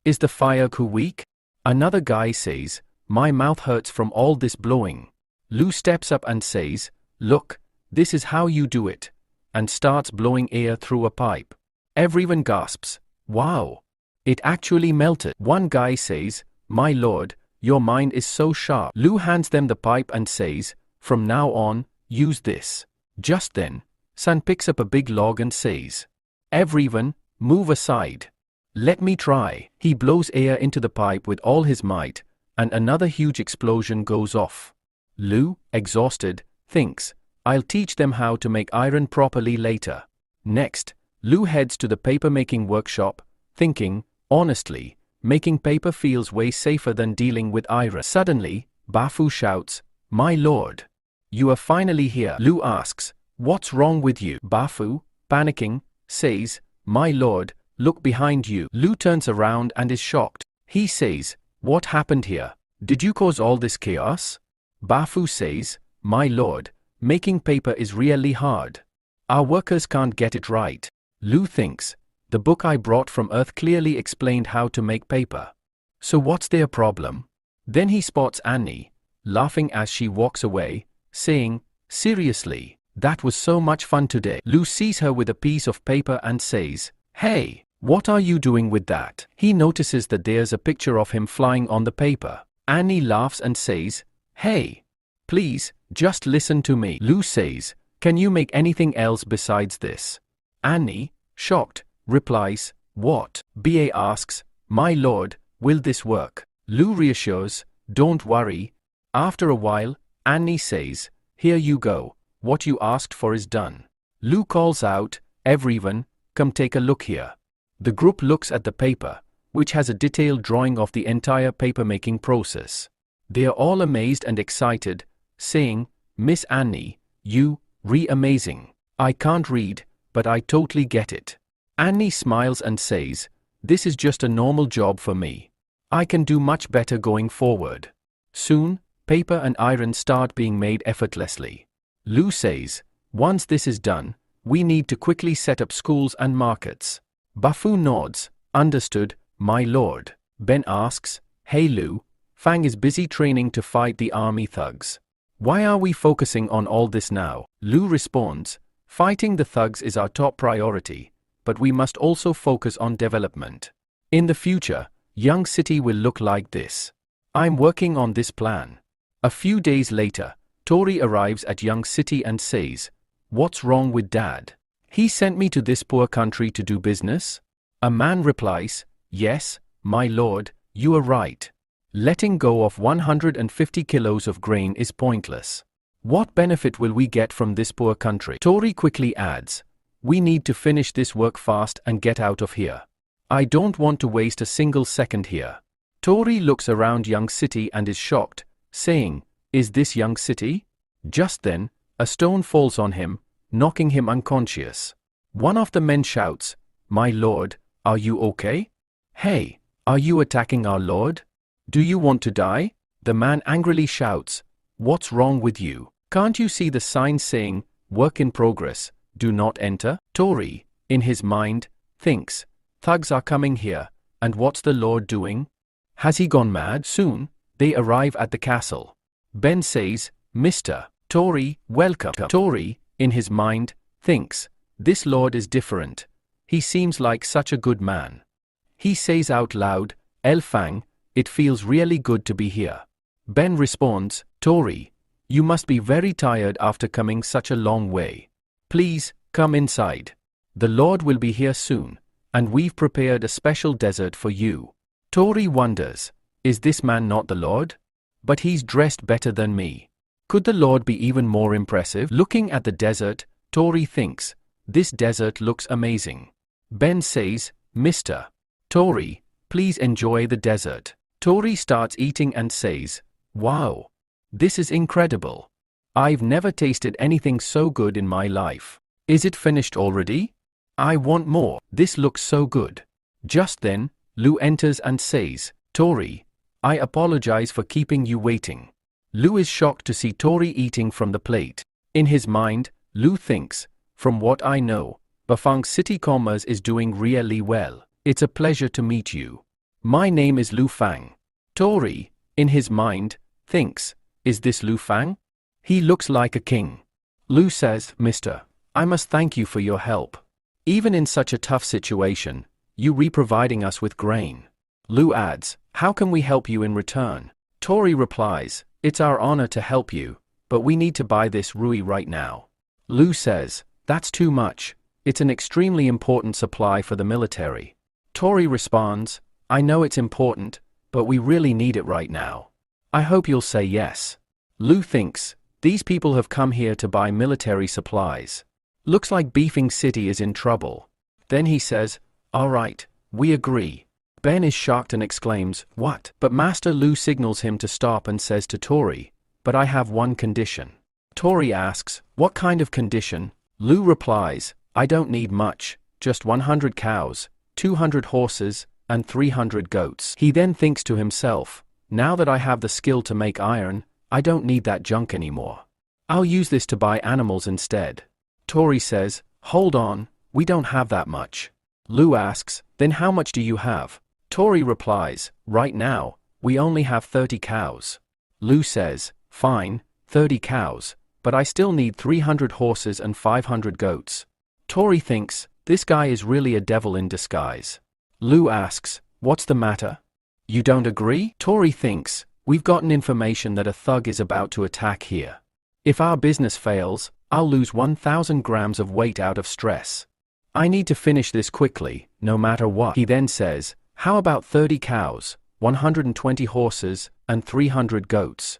Is the fire too weak?" Another guy says, "My mouth hurts from all this blowing." Lu steps up and says, "Look, this is how you do it," and starts blowing air through a pipe. Everyone gasps, "Wow! It actually melted." One guy says, "My lord, your mind is so sharp." Lu hands them the pipe and says, "From now on, use this." Just then, San picks up a big log and says, "Everyone, move aside. Let me try." He blows air into the pipe with all his might, and another huge explosion goes off. Lu, exhausted, thinks, "I'll teach them how to make iron properly later." Next, Lu heads to the paper-making workshop, thinking, honestly, making paper feels way safer than dealing with iron. Suddenly, Bafu shouts, "My lord! You are finally here." Lu asks, "What's wrong with you?" Bafu, panicking, says, "My lord, look behind you." Lu turns around and is shocked. He says, "What happened here? Did you cause all this chaos?" Bafu says, "My lord, making paper is really hard. Our workers can't get it right." Lu thinks, "The book I brought from Earth clearly explained how to make paper. So what's their problem?" Then he spots Annie, laughing as she walks away, saying, "Seriously, that was so much fun today." Lu sees her with a piece of paper and says, "Hey, what are you doing with that?" He notices that there's a picture of him flying on the paper. Annie laughs and says, "Hey, please, just listen to me." Lu says, "Can you make anything else besides this?" Annie, shocked, replies, "What?" BA asks, "My lord, will this work?" Lu reassures, "Don't worry." After a while, Annie says, "Here you go, what you asked for is done." Lu calls out, "Everyone, come take a look here." The group looks at the paper, which has a detailed drawing of the entire paper-making process. They are all amazed and excited, saying, "Miss Annie, you, amazing. I can't read, but I totally get it." Annie smiles and says, "This is just a normal job for me. I can do much better going forward. Soon, paper and iron start being made effortlessly. Lu says, once this is done, we need to quickly set up schools and markets. Buffoon nods, understood, my lord. Ben asks, hey Lu, Fang is busy training to fight the army thugs. Why are we focusing on all this now? Lu responds, fighting the thugs is our top priority, but we must also focus on development. In the future, Young City will look like this. I'm working on this plan. A few days later, Tori arrives at Young City and says, what's wrong with Dad? He sent me to this poor country to do business? A man replies, yes, my lord, you are right. Letting go of 150 kilos of grain is pointless. What benefit will we get from this poor country? Tori quickly adds, we need to finish this work fast and get out of here. I don't want to waste a single second here. Tori looks around Young City and is shocked, saying, is this Young City? Just then, a stone falls on him, knocking him unconscious. One of the men shouts, my lord, are you okay? Hey, are you attacking our lord? Do you want to die? The man angrily shouts, what's wrong with you? Can't you see the sign saying, work in progress, do not enter? Tori, in his mind, thinks, thugs are coming here, and what's the lord doing? Has he gone mad? Soon, they arrive at the castle. Ben says, Mr. Tori, welcome. Tori, in his mind, thinks, this lord is different. He seems like such a good man. He says out loud, El Fang, it feels really good to be here. Ben responds, Tori, you must be very tired after coming such a long way. Please, come inside. The Lord will be here soon, and we've prepared a special dessert for you. Tori wonders, is this man not the Lord? But he's dressed better than me. Could the Lord be even more impressive? Looking at the dessert, Tori thinks, this dessert looks amazing. Ben says, Mr. Tori, please enjoy the dessert. Tori starts eating and says, wow, this is incredible. I've never tasted anything so good in my life. Is it finished already? I want more. This looks so good. Just then, Lu enters and says, Tori, I apologize for keeping you waiting. Lu is shocked to see Tori eating from the plate. In his mind, Lu thinks, from what I know, Bafang City Commerce is doing really well. It's a pleasure to meet you. My name is Lu Fang. Tori, in his mind, thinks, is this Lu Fang? He looks like a king. Lu says, Mister, I must thank you for your help. Even in such a tough situation, you re-providing us with grain. Lu adds, how can we help you in return? Tori replies, it's our honor to help you, but we need to buy this rui right now. Lu says, that's too much. It's an extremely important supply for the military. Tori responds, I know it's important, but we really need it right now. I hope you'll say yes. Lu thinks, these people have come here to buy military supplies. Looks like Beefing City is in trouble. Then he says, all right, we agree. Ben is shocked and exclaims, what? But Master Lu signals him to stop and says to Tori, but I have one condition. Tori asks, what kind of condition? Lu replies, I don't need much, just 100 cows, 200 horses, and 300 goats. He then thinks to himself, now that I have the skill to make iron, I don't need that junk anymore. I'll use this to buy animals instead. Tori says, hold on, we don't have that much. Lu asks, then how much do you have? Tori replies, right now, we only have 30 cows. Lu says, fine, 30 cows, but I still need 300 horses and 500 goats. Tori thinks, this guy is really a devil in disguise. Lu asks, what's the matter? You don't agree? Tori thinks, we've gotten information that a thug is about to attack here. If our business fails, I'll lose 1,000 grams of weight out of stress. I need to finish this quickly, no matter what. He then says, how about 30 cows, 120 horses, and 300 goats?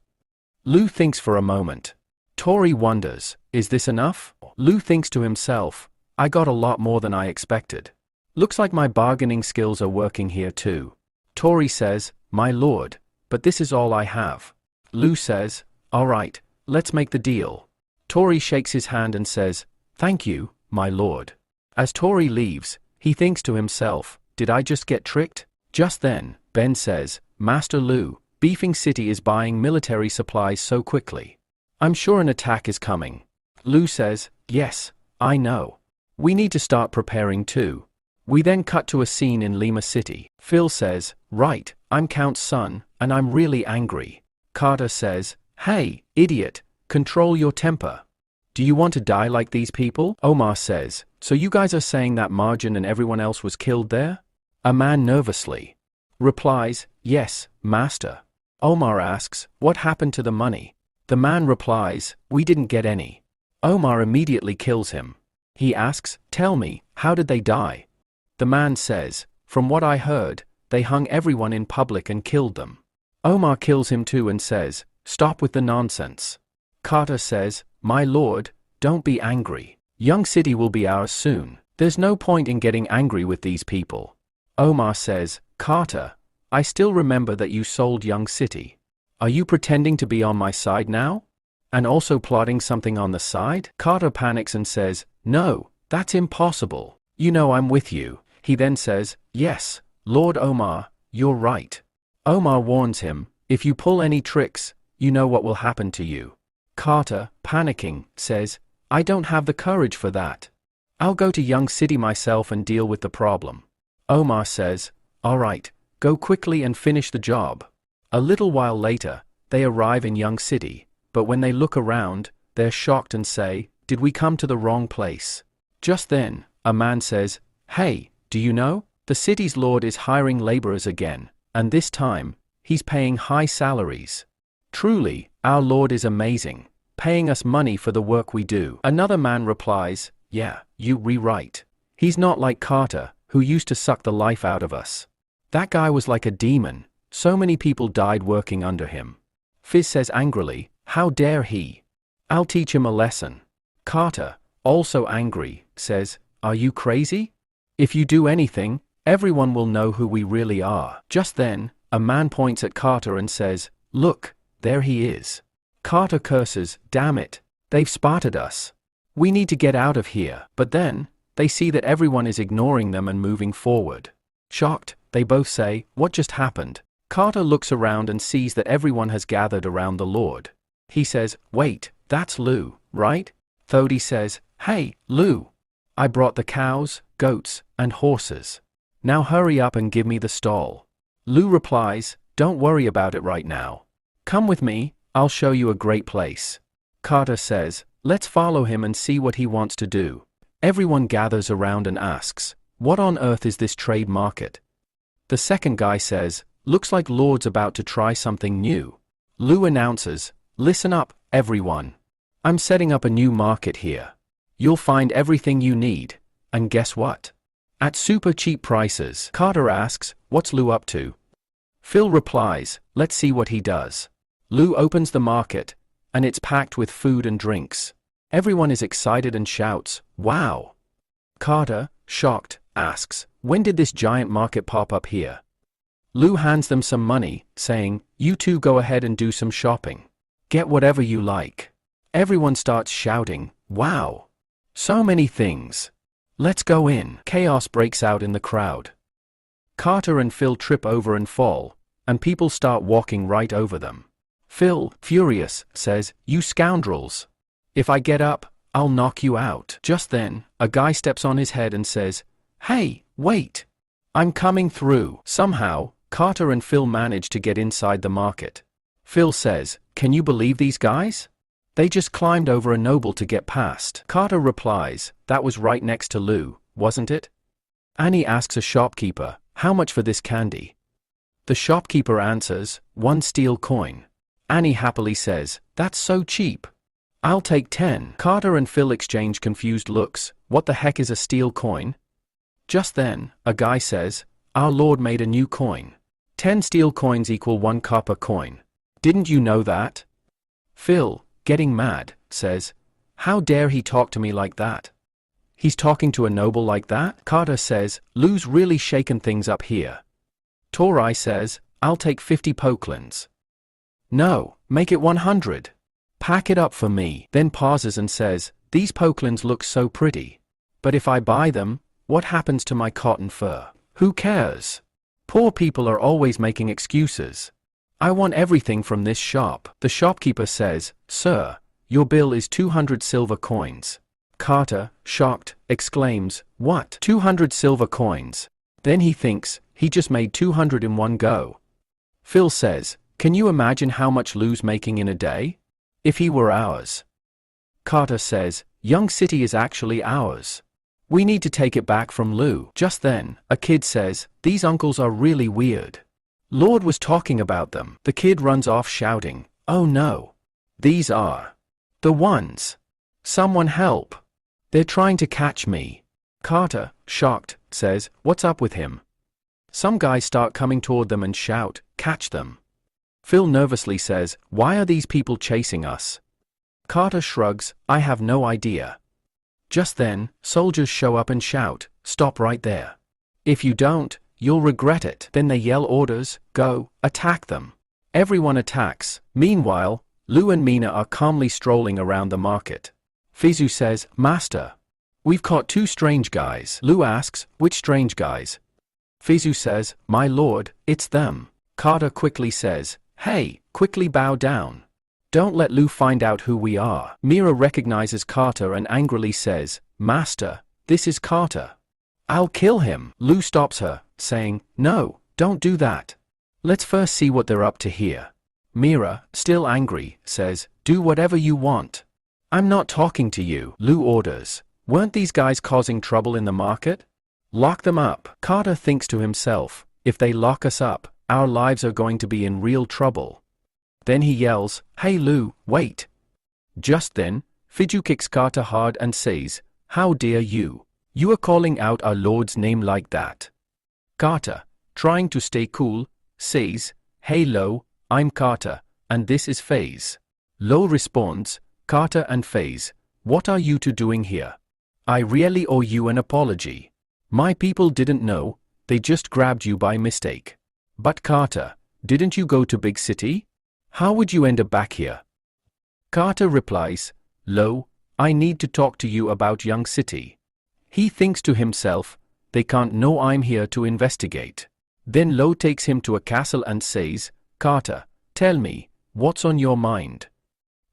Lu thinks for a moment. Tori wonders, is this enough? Lu thinks to himself, I got a lot more than I expected. Looks like my bargaining skills are working here too. Tori says, my lord, but this is all I have. Lu says, all right, let's make the deal. Tori shakes his hand and says, thank you, my lord. As Tori leaves, he thinks to himself, did I just get tricked? Just then, Ben says, Master Lu, Beefing City is buying military supplies so quickly. I'm sure an attack is coming. Lu says, yes, I know. We need to start preparing too. We then cut to a scene in Lima City. Phil says, right, I'm Count's son, and I'm really angry. Carter says, hey, idiot, control your temper. Do you want to die like these people? Omar says, so you guys are saying that Margin and everyone else was killed there? A man nervously replies, yes, master. Omar asks, what happened to the money? The man replies, we didn't get any. Omar immediately kills him. He asks, tell me, how did they die? The man says, from what I heard, they hung everyone in public and killed them. Omar kills him too and says, stop with the nonsense. Carter says, my lord, don't be angry. Young City will be ours soon. There's no point in getting angry with these people. Omar says, Carter, I still remember that you sold Young City. Are you pretending to be on my side now? And also plotting something on the side? Carter panics and says, no, that's impossible. You know I'm with you. He then says, yes, Lord Omar, you're right. Omar warns him, if you pull any tricks, you know what will happen to you. Carter, panicking, says, I don't have the courage for that. I'll go to Young City myself and deal with the problem. Omar says, all right, go quickly and finish the job. A little while later, they arrive in Young City, but when they look around, they're shocked and say, did we come to the wrong place? Just then, a man says, hey, do you know? The city's lord is hiring laborers again, and this time, he's paying high salaries. Truly, our lord is amazing, paying us money for the work we do. Another man replies, yeah, you rewrite. He's not like Carter, who used to suck the life out of us. That guy was like a demon, so many people died working under him. Fizz says angrily, how dare he? I'll teach him a lesson. Carter, also angry, says, are you crazy? If you do anything, everyone will know who we really are. Just then, a man points at Carter and says, look, there he is. Carter curses, damn it, they've spotted us. We need to get out of here. But then, they see that everyone is ignoring them and moving forward. Shocked, they both say, what just happened? Carter looks around and sees that everyone has gathered around the Lord. He says, wait, that's Lu, right? Thody says, hey, Lu. I brought the cows, goats, and horses. Now hurry up and give me the stall. Lu replies, don't worry about it right now. Come with me, I'll show you a great place. Carter says, let's follow him and see what he wants to do. Everyone gathers around and asks, what on earth is this trade market? The second guy says, looks like Lord's about to try something new. Lu announces, listen up, everyone. I'm setting up a new market here. You'll find everything you need, and guess what? At super cheap prices. Carter asks, what's Lu up to? Phil replies, let's see what he does. Lu opens the market, and it's packed with food and drinks. Everyone is excited and shouts, wow. Carter, shocked, asks, when did this giant market pop up here? Lu hands them some money, saying, you two go ahead and do some shopping. Get whatever you like. Everyone starts shouting, wow. So many things. Let's go in. Chaos breaks out in the crowd. Carter and Phil trip over and fall, and people start walking right over them. Phil, furious, says, you scoundrels. If I get up, I'll knock you out. Just then, a guy steps on his head and says, hey, wait. I'm coming through. Somehow, Carter and Phil manage to get inside the market. Phil says, can you believe these guys? They just climbed over a noble to get past. Carter replies, that was right next to Lu, wasn't it? Annie asks a shopkeeper, how much for this candy? The shopkeeper answers, 1 steel coin. Annie happily says, that's so cheap. I'll take 10. Carter and Phil exchange confused looks, what the heck is a steel coin? Just then, a guy says, our Lord made a new coin. 10 steel coins equal 1 copper coin. Didn't you know that? Phil, getting mad, says, how dare he talk to me like that? He's talking to a noble like that? Carter says, Lu's really shaken things up here. Torai says, I'll take 50 pokelins. No, make it 100. Pack it up for me. Then pauses and says, these pokelins look so pretty. But if I buy them, what happens to my cotton fur? Who cares? Poor people are always making excuses. I want everything from this shop. The shopkeeper says, Sir, your bill is 200 silver coins. Carter, shocked, exclaims, What? 200 silver coins? Then he thinks, he just made 200 in one go. Phil says, Can you imagine how much Lou's making in a day? If he were ours. Carter says, Young City is actually ours. We need to take it back from Lou. Just then, a kid says, These uncles are really weird. Lord was talking about them. The kid runs off shouting, Oh no. These are the ones. Someone help. They're trying to catch me. Carter, shocked, says, What's up with him? Some guys start coming toward them and shout, Catch them. Phil nervously says, Why are these people chasing us? Carter shrugs, I have no idea. Just then, soldiers show up and shout, Stop right there. If you don't, you'll regret it. Then they yell orders, Go, attack them. Everyone attacks. Meanwhile, Lou and Mina are calmly strolling around the market. Fizu says, Master, we've caught 2 strange guys. Lou asks, Which strange guys? Fizu says, My lord, it's them. Carter quickly says, Hey, quickly bow down. Don't let Lou find out who we are. Mira recognizes Carter and angrily says, Master, this is Carter. I'll kill him. Lou stops her, saying, No, don't do that. Let's first see what they're up to here. Mira, still angry, says, Do whatever you want. I'm not talking to you. Lou orders. Weren't these guys causing trouble in the market? Lock them up. Carter thinks to himself, If they lock us up, our lives are going to be in real trouble. Then he yells, Hey Lou, wait. Just then, Fiju kicks Carter hard and says, How dare you? You are calling out our Lord's name like that. Carter, trying to stay cool, says, Hey Lo, I'm Carter, and this is FaZe. Lo responds, Carter and FaZe, what are you two doing here? I really owe you an apology. My people didn't know, they just grabbed you by mistake. But Carter, didn't you go to Big City? How would you end up back here? Carter replies, Lo, I need to talk to you about Young City. He thinks to himself, they can't know I'm here to investigate. Then Lo takes him to a castle and says, Carter, tell me, what's on your mind?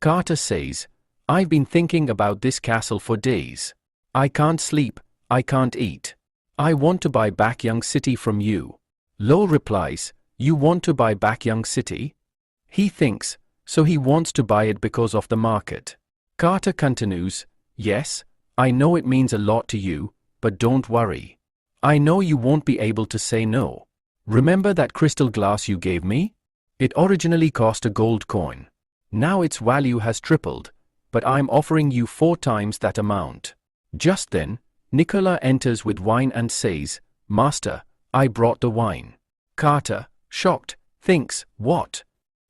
Carter says, I've been thinking about this castle for days. I can't sleep, I can't eat. I want to buy back Young City from you. Lo replies, You want to buy back Young City? He thinks, so he wants to buy it because of the market. Carter continues, Yes, I know it means a lot to you, but don't worry. I know you won't be able to say no. Remember that crystal glass you gave me? It originally cost a gold coin. Now its value has tripled, but I'm offering you 4 times that amount. Just then, Nicola enters with wine and says, Master, I brought the wine. Carter, shocked, thinks, What?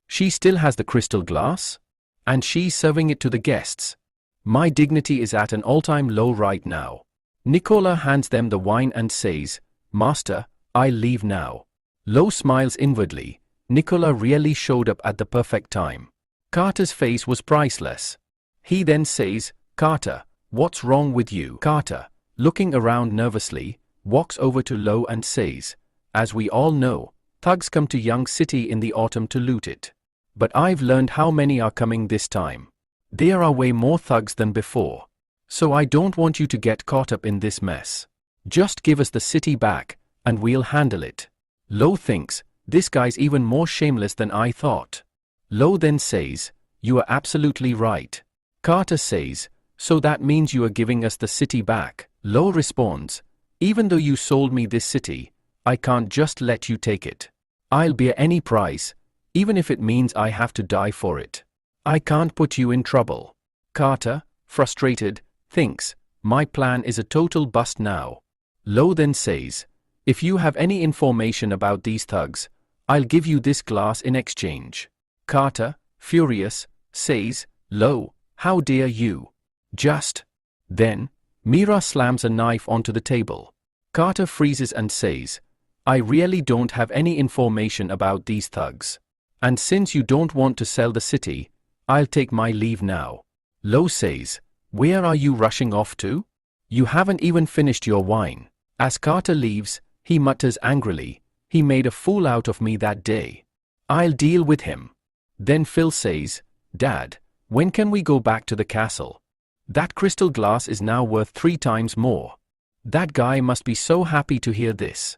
She still has the crystal glass? And she's serving it to the guests. My dignity is at an all-time low right now. Nicola hands them the wine and says, Master, I'll leave now. Lo smiles inwardly. Nicola really showed up at the perfect time. Carter's face was priceless. He then says, Carter, what's wrong with you? Carter, looking around nervously, walks over to Lo and says, As we all know, thugs come to Young City in the autumn to loot it. But I've learned how many are coming this time. There are way more thugs than before. So I don't want you to get caught up in this mess. Just give us the city back, and we'll handle it. Lo thinks, this guy's even more shameless than I thought. Lo then says, You are absolutely right. Carter says, So that means you are giving us the city back. Lo responds, Even though you sold me this city, I can't just let you take it. I'll bear any price, even if it means I have to die for it. I can't put you in trouble. Carter, frustrated, thinks, My plan is a total bust now. Lo then says, If you have any information about these thugs, I'll give you this glass in exchange. Carter, furious, says, Lo, how dare you? Just then, Mira slams a knife onto the table. Carter freezes and says, I really don't have any information about these thugs. And since you don't want to sell the city, I'll take my leave now. Lo says, Where are you rushing off to? You haven't even finished your wine. As Carter leaves, he mutters angrily, He made a fool out of me that day. I'll deal with him. Then Phil says, Dad, when can we go back to the castle? That crystal glass is now worth 3 times more. That guy must be so happy to hear this.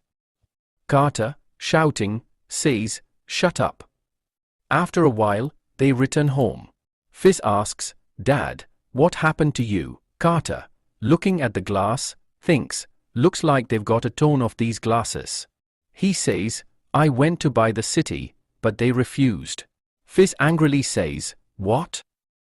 Carter, shouting, says, Shut up. After a while, they return home. Fizz asks, Dad, what happened to you? Carter, looking at the glass, thinks, looks like they've got a ton of these glasses. He says, I went to buy the city, but they refused. Fizz angrily says, What?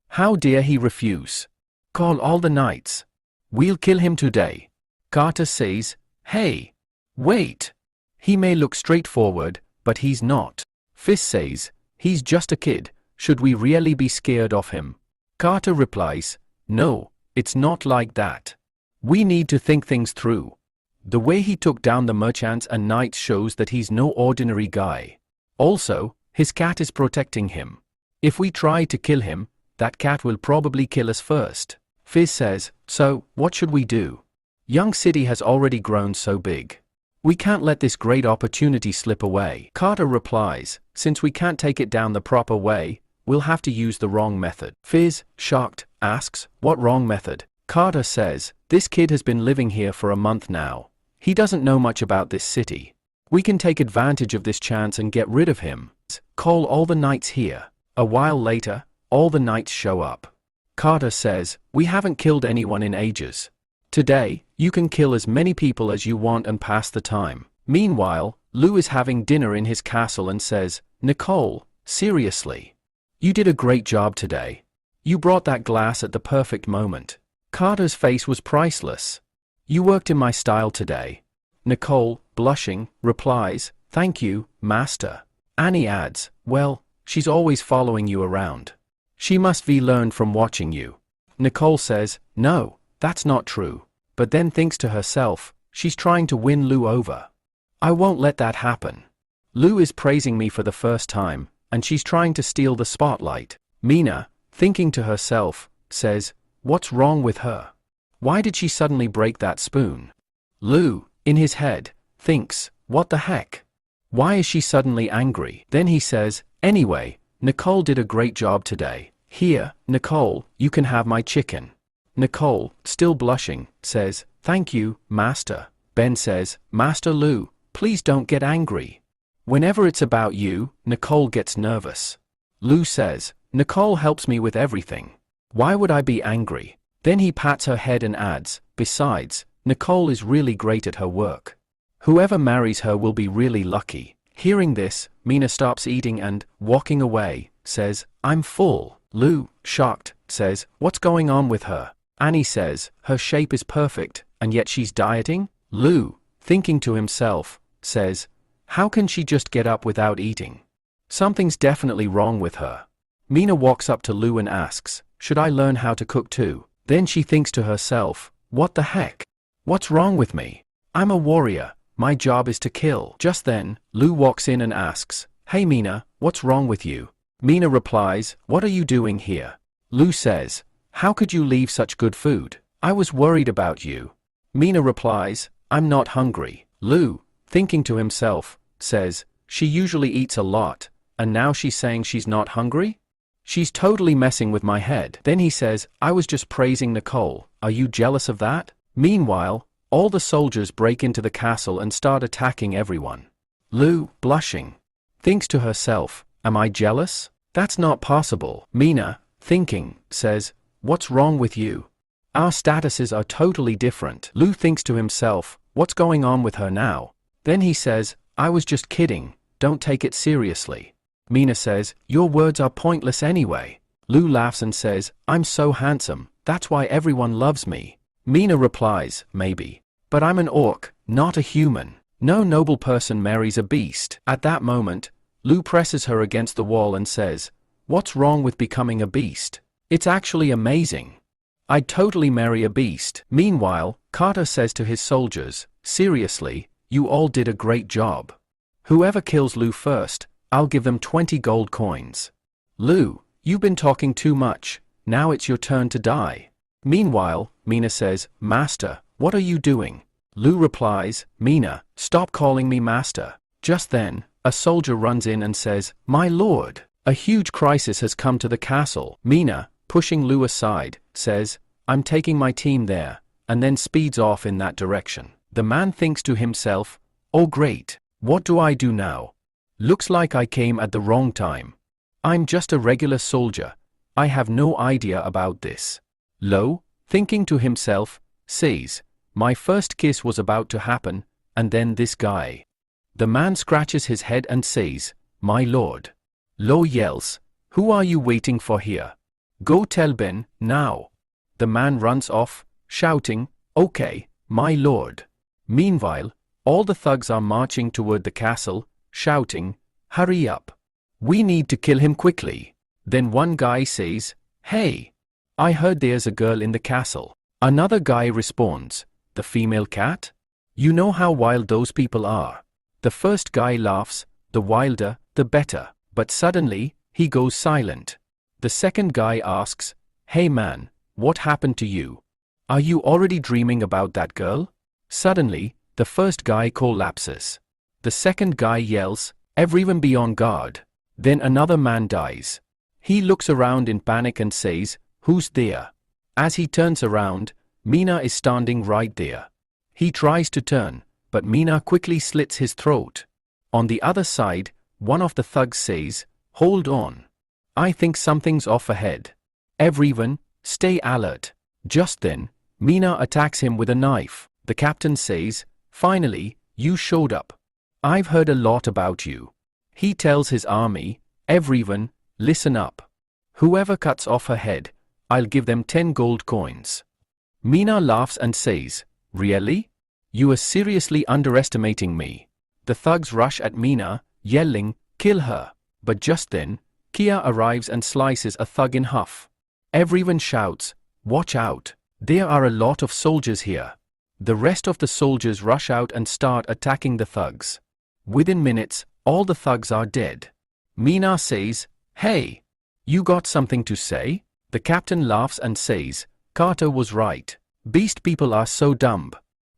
How dare he refuse? Call all the knights. We'll kill him today. Carter says, Hey, wait. He may look straightforward, but he's not. Fizz says, He's just a kid, should we really be scared of him? Carter replies, No, it's not like that. We need to think things through. The way he took down the merchants and knights shows that he's no ordinary guy. Also, his cat is protecting him. If we try to kill him, that cat will probably kill us first. Fizz says, So, what should we do? Young City has already grown so big. We can't let this great opportunity slip away. Carter replies, Since we can't take it down the proper way, we'll have to use the wrong method. Fizz, shocked, asks, What wrong method? Carter says, This kid has been living here for a month now. He doesn't know much about this city. We can take advantage of this chance and get rid of him. Call all the knights here. A while later, all the knights show up. Carter says, We haven't killed anyone in ages. Today, you can kill as many people as you want and pass the time. Meanwhile, Lou is having dinner in his castle and says, Nicole, seriously. You did a great job today. You brought that glass at the perfect moment. Carter's face was priceless. You worked in my style today. Nicole, blushing, replies, Thank you, master. Annie adds, Well, she's always following you around. She must be learned from watching you. Nicole says, No, that's not true. But then thinks to herself, she's trying to win Lou over. I won't let that happen. Lou is praising me for the first time, and she's trying to steal the spotlight. Mina, thinking to herself, says, What's wrong with her? Why did she suddenly break that spoon? Lou, in his head, thinks, What the heck? Why is she suddenly angry? Then he says, Anyway, Nicole did a great job today. Here, Nicole, you can have my chicken. Nicole, still blushing, says, Thank you, master. Ben says, Master Lou, please don't get angry. Whenever it's about you, Nicole gets nervous. Lou says, Nicole helps me with everything. Why would I be angry? Then he pats her head and adds, Besides, Nicole is really great at her work. Whoever marries her will be really lucky. Hearing this, Mina stops eating and, walking away, says, I'm full. Lou, shocked, says, What's going on with her? Annie says, Her shape is perfect, and yet she's dieting? Lou, thinking to himself, says, How can she just get up without eating? Something's definitely wrong with her. Mina walks up to Lou and asks, Should I learn how to cook too? Then she thinks to herself, What the heck? What's wrong with me? I'm a warrior. My job is to kill. Just then, Lou walks in and asks, Hey Mina, what's wrong with you? Mina replies, What are you doing here? Lou says, How could you leave such good food? I was worried about you. Mina replies, I'm not hungry. Lou, thinking to himself, says, She usually eats a lot, and now she's saying she's not hungry? She's totally messing with my head. Then he says, I was just praising Nicole. Are you jealous of that? Meanwhile, all the soldiers break into the castle and start attacking everyone. Lou, blushing, thinks to herself, Am I jealous? That's not possible. Mina, thinking, says, What's wrong with you? Our statuses are totally different. Lou thinks to himself, What's going on with her now? Then he says, I was just kidding, don't take it seriously. Mina says, Your words are pointless anyway. Lou laughs and says, I'm so handsome, that's why everyone loves me. Mina replies, Maybe. But I'm an orc, not a human. No noble person marries a beast. At that moment, Lou presses her against the wall and says, What's wrong with becoming a beast? It's actually amazing. I'd totally marry a beast. Meanwhile, Carter says to his soldiers, Seriously, you all did a great job. Whoever kills Lou first, I'll give them 20 gold coins. Lou, you've been talking too much, now it's your turn to die. Meanwhile, Mina says, Master, what are you doing? Lou replies, Mina, stop calling me master. Just then, a soldier runs in and says, "My lord, a huge crisis has come to the castle." Mina, pushing Lu aside, says, "I'm taking my team there," and then speeds off in that direction. The man thinks to himself, "Oh great, what do I do now? Looks like I came at the wrong time. I'm just a regular soldier. I have no idea about this." Lo, thinking to himself, says, "My first kiss was about to happen, and then this guy." The man scratches his head and says, "My lord." Lo yells, "Who are you waiting for here? Go tell Ben, now." The man runs off, shouting, "Okay, my lord." Meanwhile, all the thugs are marching toward the castle, shouting, "Hurry up. We need to kill him quickly." Then one guy says, "Hey, I heard there's a girl in the castle." Another guy responds, "The female cat? You know how wild those people are." The first guy laughs, "The wilder, the better." But suddenly, he goes silent. The second guy asks, "Hey man, what happened to you? Are you already dreaming about that girl?" Suddenly, the first guy collapses. The second guy yells, "Everyone be on guard." Then another man dies. He looks around in panic and says, "Who's there?" As he turns around, Mina is standing right there. He tries to turn, but Mina quickly slits his throat. On the other side, one of the thugs says, "Hold on. I think something's off ahead. Everyone, stay alert." Just then, Mina attacks him with a knife. The captain says, "Finally, you showed up. I've heard a lot about you." He tells his army, "Everyone, listen up. Whoever cuts off her head, I'll give them 10 gold coins." Mina laughs and says, "Really? You are seriously underestimating me." The thugs rush at Mina, yelling, "Kill her." But just then, Kia arrives and slices a thug in half. Everyone shouts, "Watch out, there are a lot of soldiers here." The rest of the soldiers rush out and start attacking the thugs. Within minutes, all the thugs are dead. Mina says, "Hey, you got something to say?" The captain laughs and says, "Carter was right. Beast people are so dumb.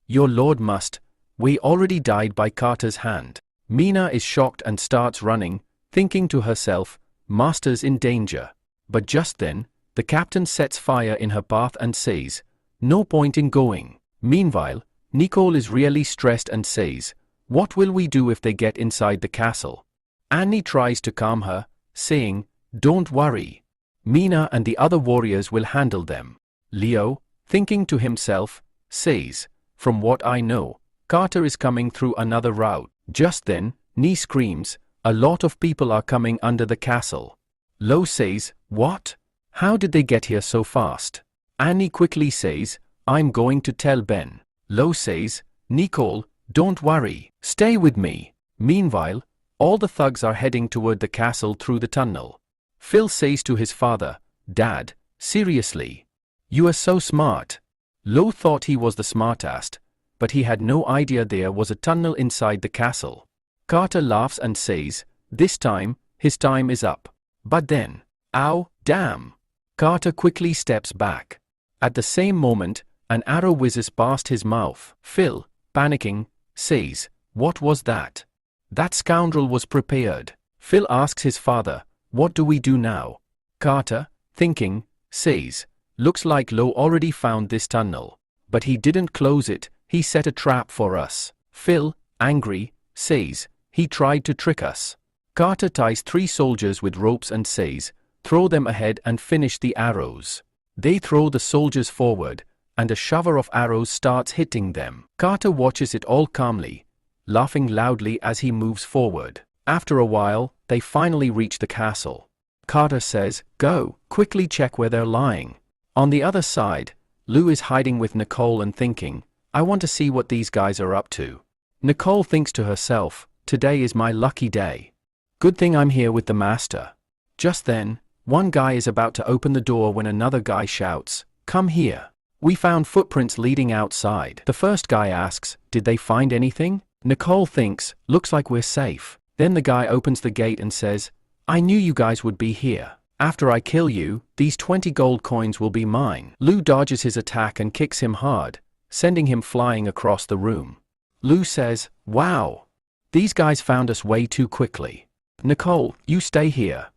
Your lord must. We already died by Carter's hand." Mina is shocked and starts running, thinking to herself, "Master's in danger." But just then, the captain sets fire in her path and says, "No point in going." Meanwhile, Nicole is really stressed and says, "What will we do if they get inside the castle?" Annie tries to calm her, saying, "Don't worry. Mina and the other warriors will handle them." Leo, thinking to himself, says, "From what I know, Carter is coming through another route." Just then, Nee screams, "A lot of people are coming under the castle." Lo says, "What? How did they get here so fast?" Annie quickly says, "I'm going to tell Ben." Lo says, "Nicole, don't worry, stay with me." Meanwhile, all the thugs are heading toward the castle through the tunnel. Phil says to his father, "Dad, seriously? You are so smart." Lo thought he was the smartest, but he had no idea there was a tunnel inside the castle. Carter laughs and says, "This time, his time is up." But then, ow, damn! Carter quickly steps back. At the same moment, an arrow whizzes past his mouth. Phil, panicking, says, "What was that?" "That scoundrel was prepared." Phil asks his father, "What do we do now?" Carter, thinking, says, "Looks like Lo already found this tunnel. But he didn't close it, he set a trap for us." Phil, angry, says, "He tried to trick us." Carter ties 3 soldiers with ropes and says, "Throw them ahead and finish the arrows." They throw the soldiers forward, and a shower of arrows starts hitting them. Carter watches it all calmly, laughing loudly as he moves forward. After a while, they finally reach the castle. Carter says, "Go, quickly check where they're lying." On the other side, Lou is hiding with Nicole and thinking, "I want to see what these guys are up to." Nicole thinks to herself, "Today is my lucky day. Good thing I'm here with the master." Just then, one guy is about to open the door when another guy shouts, "Come here. We found footprints leading outside." The first guy asks, "Did they find anything?" Nicole thinks, "Looks like we're safe." Then the guy opens the gate and says, "I knew you guys would be here. After I kill you, these 20 gold coins will be mine." Lou dodges his attack and kicks him hard, sending him flying across the room. Lou says, "Wow. These guys found us way too quickly. Nicole, you stay here.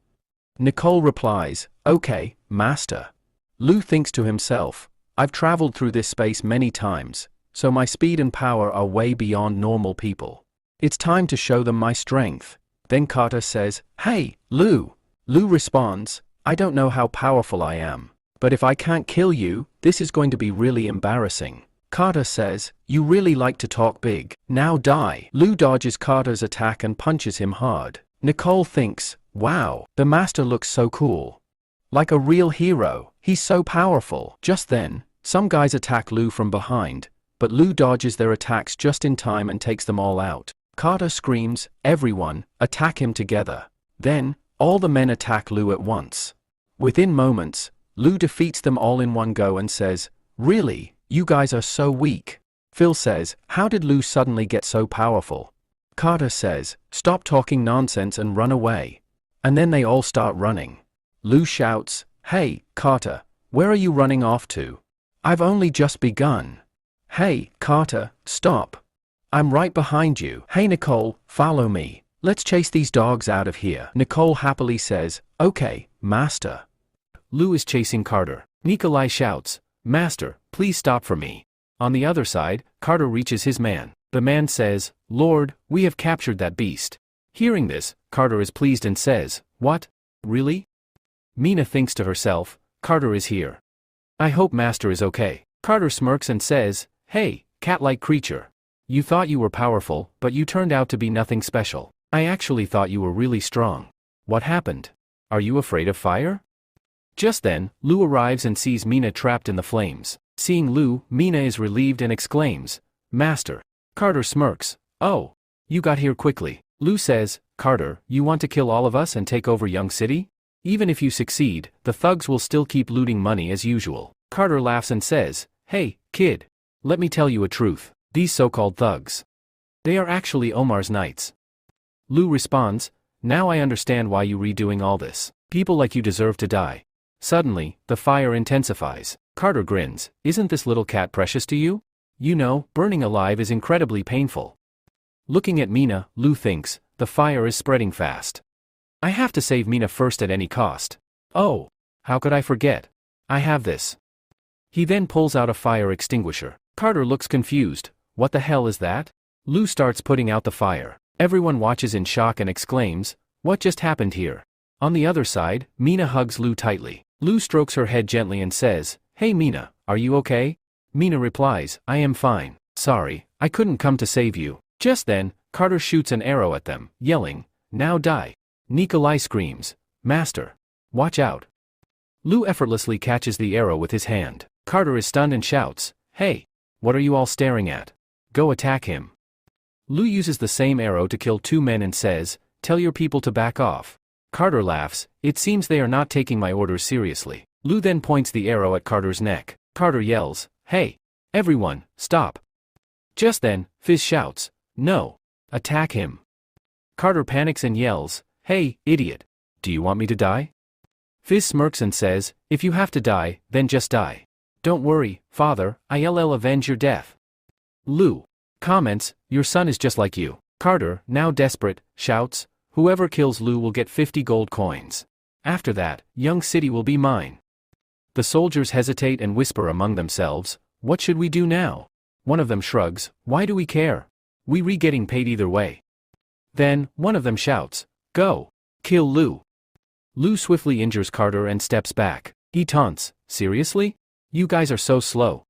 Nicole replies, okay, master. Lu thinks to himself, I've traveled through this space many times, so my speed and power are way beyond normal people. It's time to show them my strength. Then Carter says, hey, Lu. Lu responds, I don't know how powerful I am, but if I can't kill you, this is going to be really embarrassing. Carter says, you really like to talk big. Now die. Lu dodges Carter's attack and punches him hard. Nicole thinks, wow, the master looks so cool. Like a real hero, he's so powerful. Just then, some guys attack Lu from behind, but Lu dodges their attacks just in time and takes them all out. Carter screams, everyone, attack him together. Then, all the men attack Lu at once. Within moments, Lu defeats them all in one go and says, really, you guys are so weak. Phil says, how did Lu suddenly get so powerful? Carter says, stop talking nonsense and run away. And then they all start running. Lu shouts, hey, Carter, where are you running off to? I've only just begun. Hey, Carter, stop. I'm right behind you. Hey Nicole, follow me. Let's chase these dogs out of here. Nicole happily says, okay, master. Lu is chasing Carter. Nikolai shouts, master, please stop for me. On the other side, Carter reaches his man. The man says, Lord, we have captured that beast. Hearing this, Carter is pleased and says, what? Really? Mina thinks to herself, Carter is here. I hope master is okay. Carter smirks and says, hey, cat-like creature. You thought you were powerful, but you turned out to be nothing special. I actually thought you were really strong. What happened? Are you afraid of fire? Just then, Lu arrives and sees Mina trapped in the flames. Seeing Lu, Mina is relieved and exclaims, Master. Carter smirks, oh, you got here quickly. Lu says, Carter, you want to kill all of us and take over Young City? Even if you succeed, the thugs will still keep looting money as usual. Carter laughs and says, hey, kid. Let me tell you a truth. These so-called thugs. They are actually Omar's knights. Lu responds, now I understand why you redoing all this. People like you deserve to die. Suddenly, the fire intensifies. Carter grins, isn't this little cat precious to you? You know, burning alive is incredibly painful. Looking at Mina, Lu thinks, the fire is spreading fast. I have to save Mina first at any cost. Oh, how could I forget? I have this. He then pulls out a fire extinguisher. Carter looks confused. What the hell is that? Lu starts putting out the fire. Everyone watches in shock and exclaims, what just happened here? On the other side, Mina hugs Lu tightly. Lu strokes her head gently and says, hey Mina, are you okay? Mina replies, I am fine. Sorry, I couldn't come to save you. Just then, Carter shoots an arrow at them, yelling, now die. Nikolai screams, Master. Watch out. Lu effortlessly catches the arrow with his hand. Carter is stunned and shouts, hey, what are you all staring at? Go attack him. Lu uses the same arrow to kill 2 men and says, tell your people to back off. Carter laughs, it seems they are not taking my orders seriously. Lu then points the arrow at Carter's neck. Carter yells, hey, everyone, stop. Just then, Fizz shouts, no, attack him. Carter panics and yells, hey, idiot, do you want me to die? Fizz smirks and says, if you have to die, then just die. Don't worry, father, I'll avenge your death. Lu comments, your son is just like you. Carter, now desperate, shouts, whoever kills Lu will get 50 gold coins. After that, Young City will be mine. The soldiers hesitate and whisper among themselves, what should we do now? One of them shrugs, why do we care? We getting paid either way. Then, one of them shouts, go, kill Lu. Lu swiftly injures Carter and steps back. He taunts, seriously? You guys are so slow.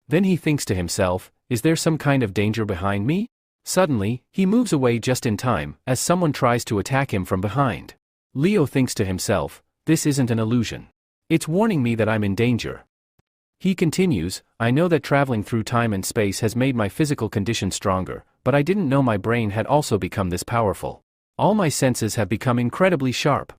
Then he thinks to himself, is there some kind of danger behind me? Suddenly, he moves away just in time, as someone tries to attack him from behind. Leo thinks to himself, this isn't an illusion. It's warning me that I'm in danger. He continues, I know that traveling through time and space has made my physical condition stronger, but I didn't know my brain had also become this powerful. All my senses have become incredibly sharp.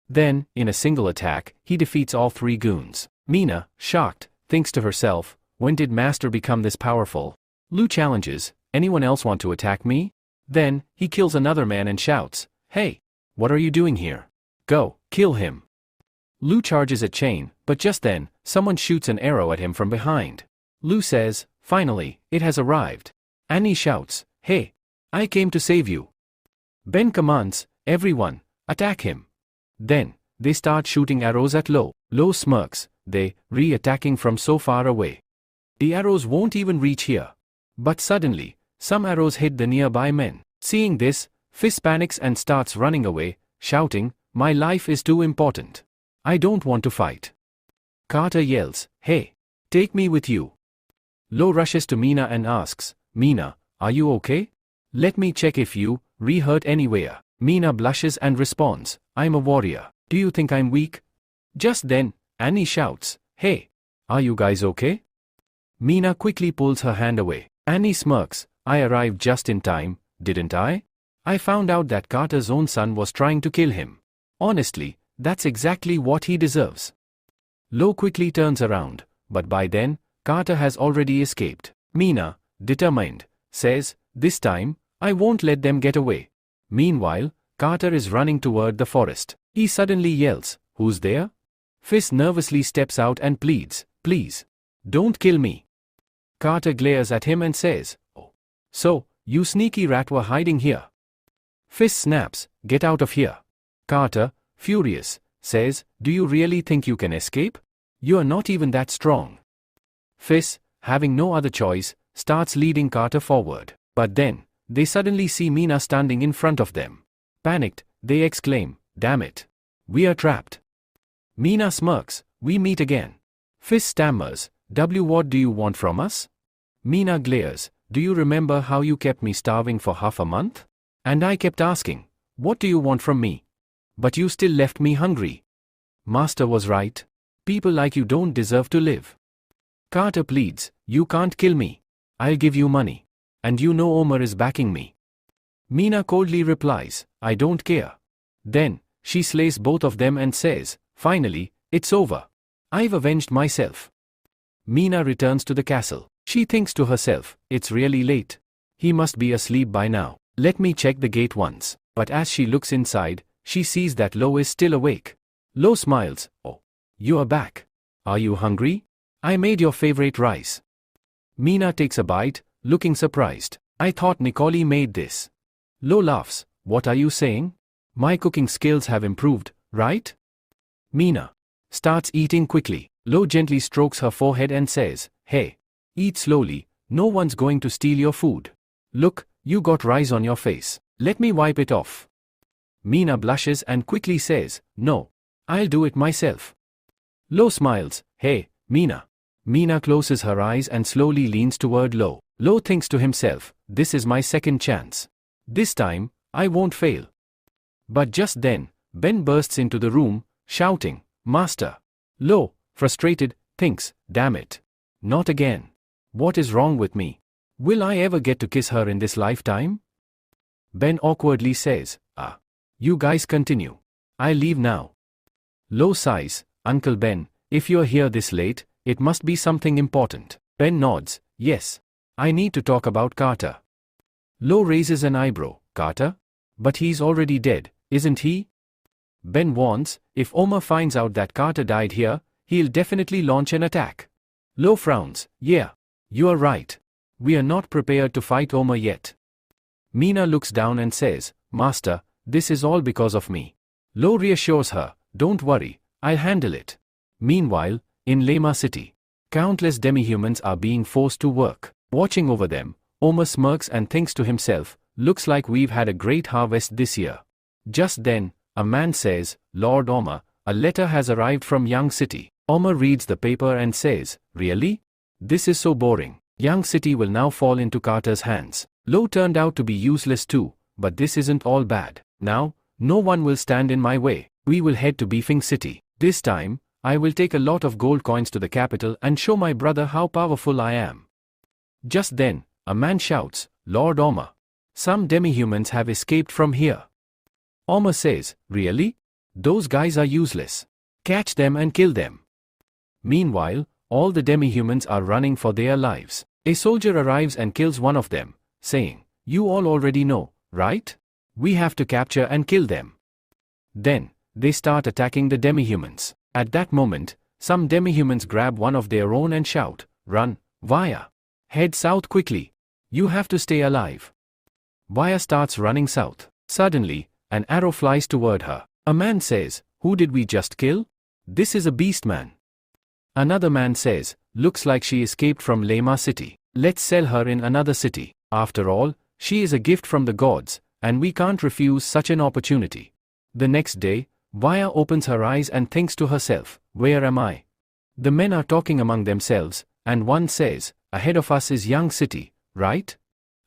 Then, in a single attack, he defeats all 3 goons. Mina, shocked, thinks to herself, when did Master become this powerful? Lu challenges, anyone else want to attack me? Then, he kills another man and shouts, hey, what are you doing here? Go, kill him. Lu charges at Chain, but just then, someone shoots an arrow at him from behind. Lu says, finally, it has arrived. Annie shouts, hey, I came to save you. Ben commands, everyone, attack him. Then, they start shooting arrows at Lo. Lo smirks, they, re-attacking from so far away. The arrows won't even reach here. But suddenly, some arrows hit the nearby men. Seeing this, Fizz panics and starts running away, shouting, my life is too important. I don't want to fight. Carter yells, hey, take me with you. Lo rushes to Mina and asks, Mina, are you okay? Let me check if you, hurt anywhere. Mina blushes and responds, I'm a warrior. Do you think I'm weak? Just then, Annie shouts, hey, are you guys okay? Mina quickly pulls her hand away. Annie smirks, I arrived just in time, didn't I? I found out that Carter's own son was trying to kill him. Honestly, that's exactly what he deserves. Lo quickly turns around, but by then, Carter has already escaped. Mina, determined, says, this time, I won't let them get away. Meanwhile, Carter is running toward the forest. He suddenly yells, who's there? Fizz nervously steps out and pleads, please, don't kill me. Carter glares at him and says, oh, so, you sneaky rat were hiding here. Fizz snaps, get out of here. Carter, furious, says, do you really think you can escape? You are not even that strong. Fizz, having no other choice, starts leading Carter forward. But then, they suddenly see Mina standing in front of them. Panicked, they exclaim, damn it. We are trapped. Mina smirks, we meet again. Fizz stammers, what do you want from us? Mina glares, do you remember how you kept me starving for half a month? And I kept asking, what do you want from me? But you still left me hungry. Master was right. People like you don't deserve to live. Carter pleads, you can't kill me. I'll give you money. And you know Omar is backing me. Mina coldly replies, I don't care. Then, she slays both of them and says, finally, it's over. I've avenged myself. Mina returns to the castle. She thinks to herself, it's really late. He must be asleep by now. Let me check the gate once. But as she looks inside, she sees that Lo is still awake. Lo smiles, oh, you are back. Are you hungry? I made your favorite rice. Mina takes a bite, looking surprised. I thought Nicole made this. Lo laughs, what are you saying? My cooking skills have improved, right? Mina starts eating quickly. Lo gently strokes her forehead and says, hey, eat slowly, no one's going to steal your food. Look, you got rice on your face. Let me wipe it off. Mina blushes and quickly says, no, I'll do it myself. Lo smiles, hey, Mina. Mina closes her eyes and slowly leans toward Lo. Lo thinks to himself, this is my second chance. This time, I won't fail. But just then, Ben bursts into the room, shouting, Master. Lo, frustrated, thinks, damn it. Not again. What is wrong with me? Will I ever get to kiss her in this lifetime? Ben awkwardly says, you guys continue. I'll leave now. Lo sighs, Uncle Ben, if you're here this late, it must be something important. Ben nods, yes. I need to talk about Carter. Lo raises an eyebrow, Carter? But he's already dead, isn't he? Ben warns, if Omar finds out that Carter died here, he'll definitely launch an attack. Lo frowns, yeah, you are right. We are not prepared to fight Omar yet. Mina looks down and says, Master, this is all because of me. Lo reassures her, don't worry, I'll handle it. Meanwhile, in Lema City, countless demi-humans are being forced to work. Watching over them, Omar smirks and thinks to himself, looks like we've had a great harvest this year. Just then, a man says, Lord Omar, a letter has arrived from Young City. Omar reads the paper and says, really? This is so boring. Young City will now fall into Carter's hands. Lo turned out to be useless too, but this isn't all bad. Now, no one will stand in my way. We will head to Beefing City. This time, I will take a lot of gold coins to the capital and show my brother how powerful I am. Just then, a man shouts, Lord Omar. Some demi-humans have escaped from here. Omar says, really? Those guys are useless. Catch them and kill them. Meanwhile, all the demi-humans are running for their lives. A soldier arrives and kills one of them, saying, you all already know, right? We have to capture and kill them. Then, they start attacking the demi-humans. At that moment, some demi-humans grab one of their own and shout, run, Via. Head south quickly. You have to stay alive. Vaya starts running south. Suddenly, an arrow flies toward her. A man says, "Who did we just kill? This is a beast man." Another man says, "Looks like she escaped from Lema city. Let's sell her in another city. After all, she is a gift from the gods, and we can't refuse such an opportunity." The next day, Vaya opens her eyes and thinks to herself, "Where am I?" The men are talking among themselves, and one says, "Ahead of us is Young City, right?"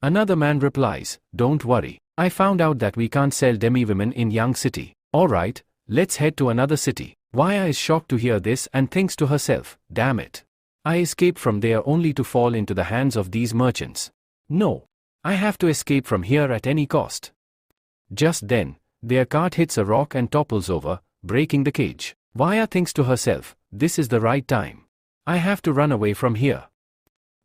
Another man replies, "Don't worry, I found out that we can't sell demi-women in Young City. Alright, let's head to another city." Vaya is shocked to hear this and thinks to herself, "Damn it. I escaped from there only to fall into the hands of these merchants. No. I have to escape from here at any cost." Just then, their cart hits a rock and topples over, breaking the cage. Vaya thinks to herself, "This is the right time. I have to run away from here."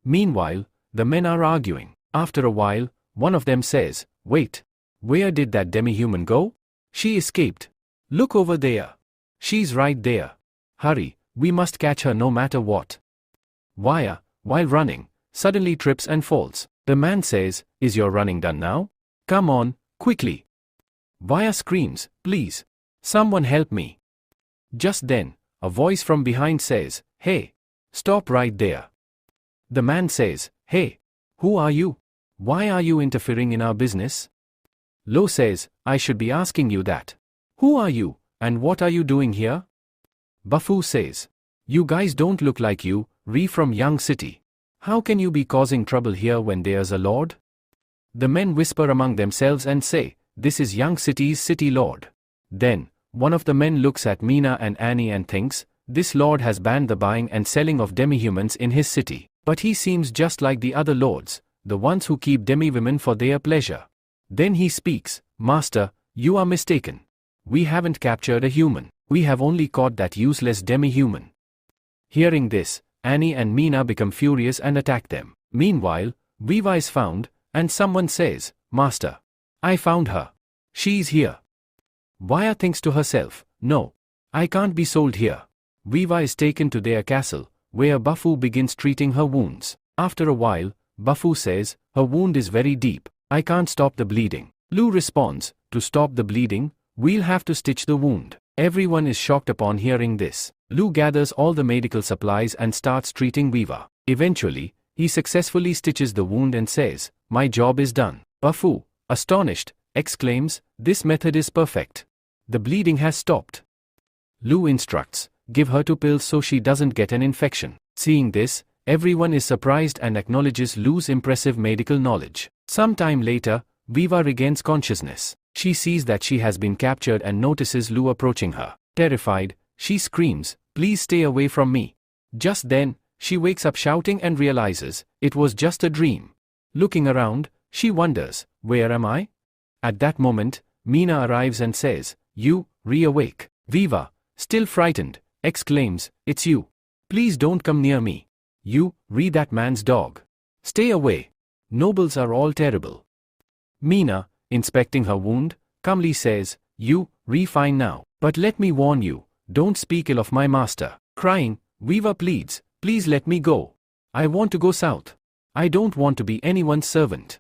Meanwhile, the men are arguing. After a while, one of them says, "Wait. Where did that demi-human go? She escaped. Look over there. She's right there. Hurry, we must catch her no matter what." Vaya, while running, suddenly trips and falls. The man says, "Is your running done now? Come on, quickly." Vaya screams, "Please. Someone help me." Just then, a voice from behind says, "Hey. Stop right there." The man says, "Hey. Who are you? Why are you interfering in our business?" Lo says, "I should be asking you that. Who are you, and what are you doing here?" Bafu says, "You guys don't look like you, from Young City. How can you be causing trouble here when there's a lord?" The men whisper among themselves and say, "This is Young City's city lord." Then, one of the men looks at Mina and Annie and thinks, "This lord has banned the buying and selling of demi-humans in his city. But he seems just like the other lords, the ones who keep demi-women for their pleasure." Then he speaks, "Master, you are mistaken. We haven't captured a human. We have only caught that useless demi-human." Hearing this, Annie and Mina become furious and attack them. Meanwhile, Viva is found, and someone says, "Master, I found her. She's here." Vaya thinks to herself, "No. I can't be sold here." Viva is taken to their castle, where Bafu begins treating her wounds. After a while, Bafu says, "Her wound is very deep. I can't stop the bleeding." Lu responds, "To stop the bleeding, we'll have to stitch the wound." Everyone is shocked upon hearing this. Lu gathers all the medical supplies and starts treating Viva. Eventually, he successfully stitches the wound and says, "My job is done." Bafu, astonished, exclaims, "This method is perfect. The bleeding has stopped." Lu instructs, "Give her 2 pills so she doesn't get an infection." Seeing this, everyone is surprised and acknowledges Lu's impressive medical knowledge. Some time later, Viva regains consciousness. She sees that she has been captured and notices Lu approaching her. Terrified, she screams, "Please stay away from me." Just then, she wakes up shouting and realizes, it was just a dream. Looking around, she wonders, "Where am I?" At that moment, Mina arrives and says, "You, re-awake." Viva, still frightened, exclaims, "It's you. Please don't come near me. You, that man's dog. Stay away. Nobles are all terrible." Mina, inspecting her wound, calmly says, "You, fine now. But let me warn you, don't speak ill of my master." Crying, Viva pleads, "Please let me go. I want to go south. I don't want to be anyone's servant."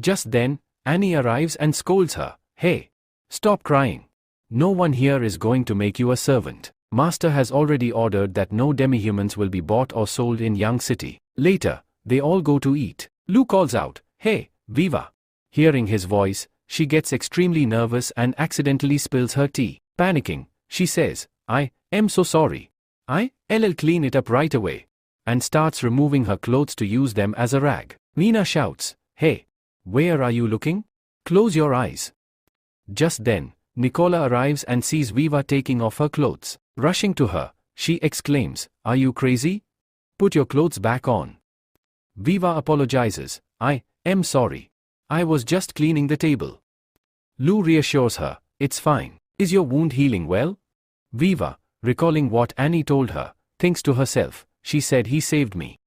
Just then, Annie arrives and scolds her, "Hey. Stop crying. No one here is going to make you a servant. Master has already ordered that no demi-humans will be bought or sold in Young City." Later, they all go to eat. Lu calls out, "Hey, Viva." Hearing his voice, she gets extremely nervous and accidentally spills her tea. Panicking, she says, "I am so sorry. I'll clean it up right away," and starts removing her clothes to use them as a rag. Mina shouts, "Hey, where are you looking? Close your eyes." Just then, Nicola arrives and sees Viva taking off her clothes. Rushing to her, she exclaims, "Are you crazy? Put your clothes back on." Viva apologizes, "I am sorry. I was just cleaning the table." Lu reassures her, "It's fine. Is your wound healing well?" Viva, recalling what Annie told her, thinks to herself, "She said he saved me."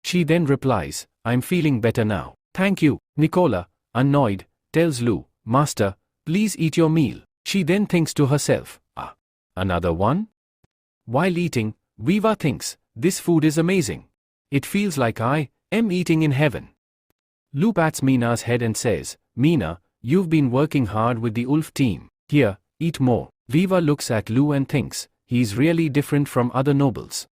She then replies, "I'm feeling better now. Thank you." Nicola, annoyed, tells Lu, "Master, please eat your meal." She then thinks to herself, another one?" While eating, Viva thinks, "This food is amazing. It feels like I am eating in heaven." Lu pats Mina's head and says, Mina, you've been working hard with the Ulf team. Here, eat more. Viva looks at Lu and thinks, he's really different from other nobles.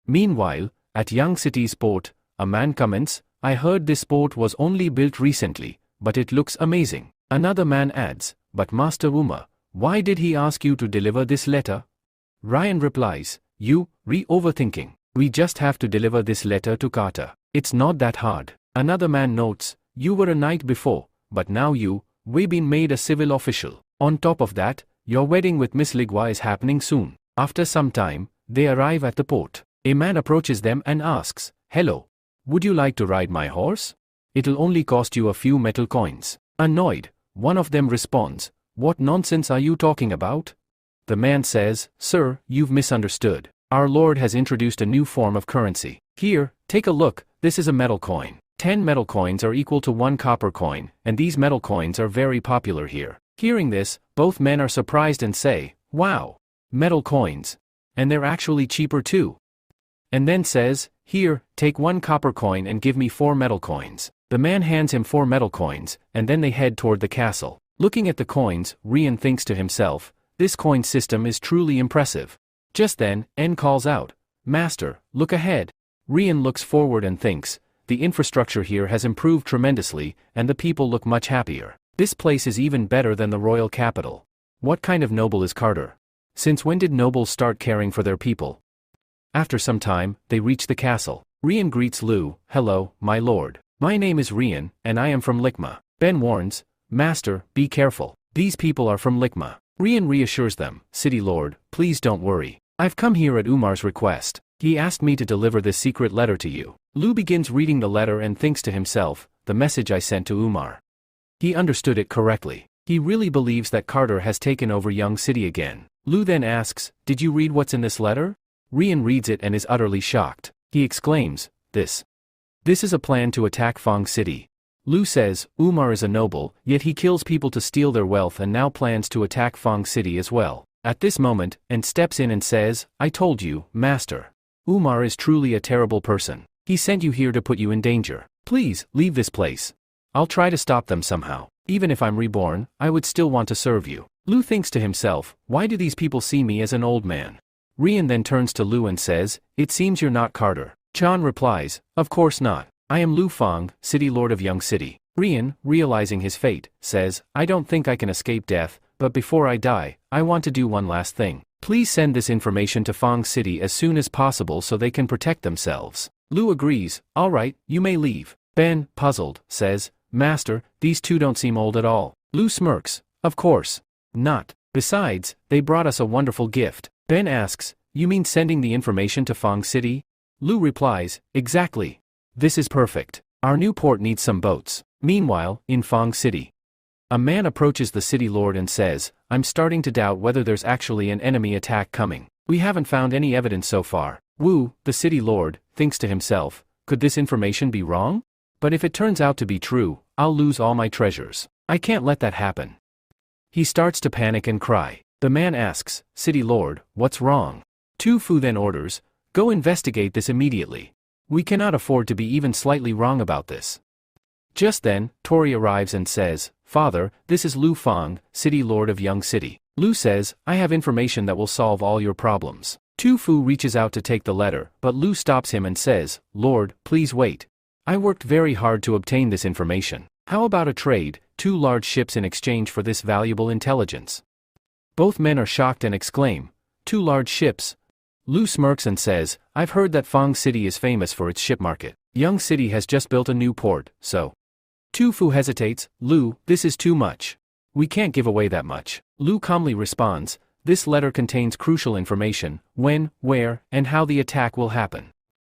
Meanwhile, at Young City's port, a man comments, I heard this port was only built recently, but it looks amazing. Another man adds, but Master Uma, why did he ask you to deliver this letter? Ryan replies, you, overthinking. We just have to deliver this letter to Carter. It's not that hard. Another man notes, you were a knight before, but now we've been made a civil official. On top of that, your wedding with Miss Ligua is happening soon. After some time, they arrive at the port. A man approaches them and asks, hello. Would you like to ride my horse? It'll only cost you a few metal coins. Annoyed, one of them responds, what nonsense are you talking about? The man says, sir, you've misunderstood. Our Lord has introduced a new form of currency. Here, take a look, this is a metal coin. 10 metal coins are equal to 1 copper coin, and these metal coins are very popular here. Hearing this, both men are surprised and say, wow, metal coins. And they're actually cheaper too. And then says, here, take 1 copper coin and give me 4 metal coins. The man hands him 4 metal coins, and then they head toward the castle. Looking at the coins, Ryan thinks to himself, this coin system is truly impressive. Just then, N calls out, Master, look ahead. Ryan looks forward and thinks, the infrastructure here has improved tremendously, and the people look much happier. This place is even better than the royal capital. What kind of noble is Carter? Since when did nobles start caring for their people? After some time, they reach the castle. Ryan greets Lu, hello, my lord. My name is Ryan, and I am from Likma. Ben warns, Master, be careful. These people are from Likma. Ryan reassures them, City Lord, please don't worry. I've come here at Umar's request. He asked me to deliver this secret letter to you. Lu begins reading the letter and thinks to himself, the message I sent to Umar. He understood it correctly. He really believes that Carter has taken over Young City again. Lu then asks, did you read what's in this letter? Ryan reads it and is utterly shocked. He exclaims, This is a plan to attack Fong City. Lu says, Umar is a noble, yet he kills people to steal their wealth and now plans to attack Fong City as well. At this moment, N steps in and says, I told you, Master. Umar is truly a terrible person. He sent you here to put you in danger. Please, leave this place. I'll try to stop them somehow. Even if I'm reborn, I would still want to serve you. Lu thinks to himself, why do these people see me as an old man? Ryan then turns to Lu and says, it seems you're not Carter. Chan replies, of course not. I am Lu Fong, City Lord of Young City. Ryan, realizing his fate, says, I don't think I can escape death, but before I die, I want to do one last thing. Please send this information to Fong City as soon as possible so they can protect themselves. Lu agrees, alright, you may leave. Ben, puzzled, says, Master, these two don't seem old at all. Lu smirks, of course not. Besides, they brought us a wonderful gift. Ben asks, you mean sending the information to Fong City? Lu replies, exactly. This is perfect. Our new port needs some boats. Meanwhile, in Fong City, a man approaches the city lord and says, I'm starting to doubt whether there's actually an enemy attack coming. We haven't found any evidence so far. Wu, the city lord, thinks to himself, could this information be wrong? But if it turns out to be true, I'll lose all my treasures. I can't let that happen. He starts to panic and cry. The man asks, City Lord, what's wrong? Tu Fu then orders, go investigate this immediately. We cannot afford to be even slightly wrong about this. Just then, Tori arrives and says, Father, this is Lu Fong, City Lord of Young City. Lu says, I have information that will solve all your problems. Tu Fu reaches out to take the letter, but Lu stops him and says, Lord, please wait. I worked very hard to obtain this information. How about a trade, 2 large ships in exchange for this valuable intelligence? Both men are shocked and exclaim, 2 large ships? Lu smirks and says, I've heard that Fong City is famous for its ship market. Young City has just built a new port, so. Tu Fu hesitates, Lu, this is too much. We can't give away that much. Lu calmly responds, this letter contains crucial information, when, where, and how the attack will happen.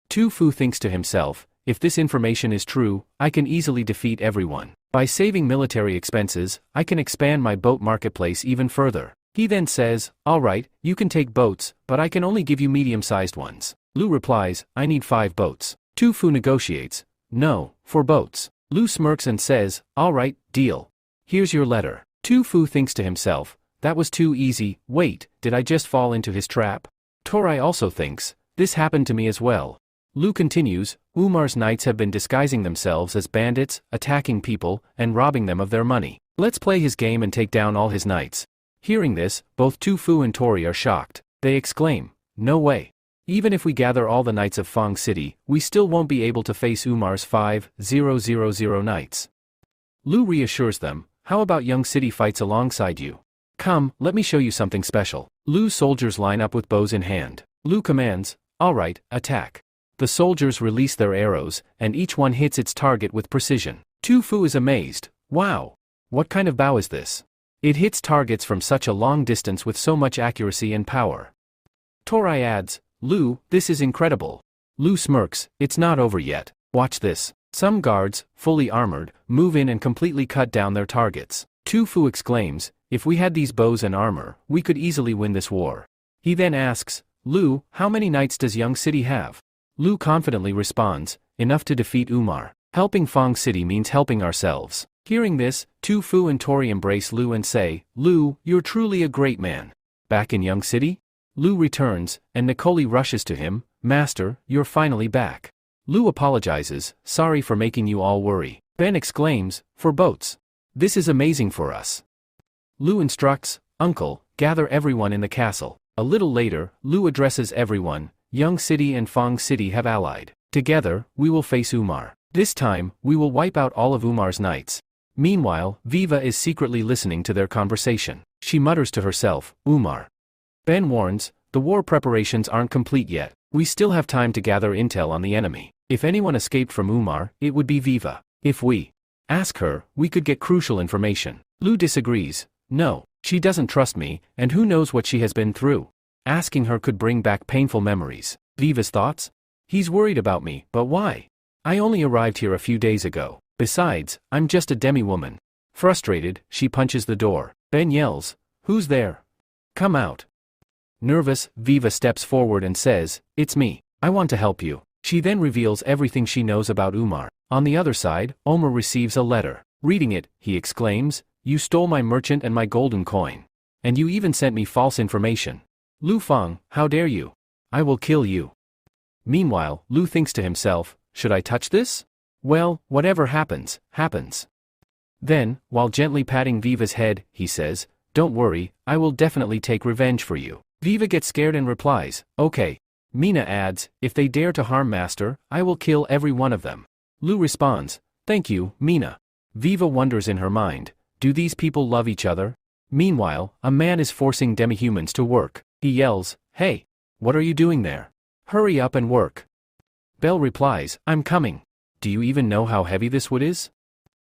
Tu Fu thinks to himself, if this information is true, I can easily defeat everyone. By saving military expenses, I can expand my boat marketplace even further. He then says, alright, you can take boats, but I can only give you medium-sized ones. Lu replies, I need 5 boats. Tu Fu negotiates, no, 4 boats. Lu smirks and says, alright, deal. Here's your letter. Tu Fu thinks to himself, that was too easy, wait, did I just fall into his trap? Torai also thinks, this happened to me as well. Lu continues, Umar's knights have been disguising themselves as bandits, attacking people, and robbing them of their money. Let's play his game and take down all his knights. Hearing this, both Tu Fu and Tori are shocked. They exclaim, no way. Even if we gather all the knights of Fang City, we still won't be able to face Umar's 5,000 knights. Lu reassures them, how about Young City fights alongside you? Come, let me show you something special. Lu's soldiers line up with bows in hand. Lu commands, alright, attack. The soldiers release their arrows, and each one hits its target with precision. Tu Fu is amazed, wow. What kind of bow is this? It hits targets from such a long distance with so much accuracy and power. Tori adds, Lu, this is incredible. Lu smirks, it's not over yet. Watch this. Some guards, fully armored, move in and completely cut down their targets. Tu Fu exclaims, if we had these bows and armor, we could easily win this war. He then asks, Lu, how many knights does Young City have? Lu confidently responds, enough to defeat Umar. Helping Fang City means helping ourselves. Hearing this, Tu Fu and Tori embrace Lu and say, Lu, you're truly a great man. Back in Young City? Lu returns, and Nicole rushes to him, Master, you're finally back. Lu apologizes, sorry for making you all worry. Ben exclaims, for boats. This is amazing for us. Lu instructs, Uncle, gather everyone in the castle. A little later, Lu addresses everyone, Young City and Fang City have allied. Together, we will face Umar. This time, we will wipe out all of Umar's knights. Meanwhile, Viva is secretly listening to their conversation. She mutters to herself, Umar. Ben warns, the war preparations aren't complete yet. We still have time to gather intel on the enemy. If anyone escaped from Umar, it would be Viva. If we ask her, we could get crucial information. Lu disagrees, no, she doesn't trust me, and who knows what she has been through. Asking her could bring back painful memories. Viva's thoughts? He's worried about me, but why? I only arrived here a few days ago. Besides, I'm just a demi-woman. Frustrated, she punches the door. Ben yells, who's there? Come out. Nervous, Viva steps forward and says, it's me. I want to help you. She then reveals everything she knows about Umar. On the other side, Omar receives a letter. Reading it, he exclaims, you stole my merchant and my golden coin. And you even sent me false information. Lu Fang, how dare you? I will kill you. Meanwhile, Lu thinks to himself, should I touch this? Well, whatever happens, happens. Then, while gently patting Viva's head, he says, don't worry, I will definitely take revenge for you. Viva gets scared and replies, okay. Mina adds, if they dare to harm Master, I will kill every one of them. Lu responds, thank you, Mina. Viva wonders in her mind, do these people love each other? Meanwhile, a man is forcing demi-humans to work. He yells, hey, what are you doing there? Hurry up and work. Belle replies, I'm coming. Do you even know how heavy this wood is?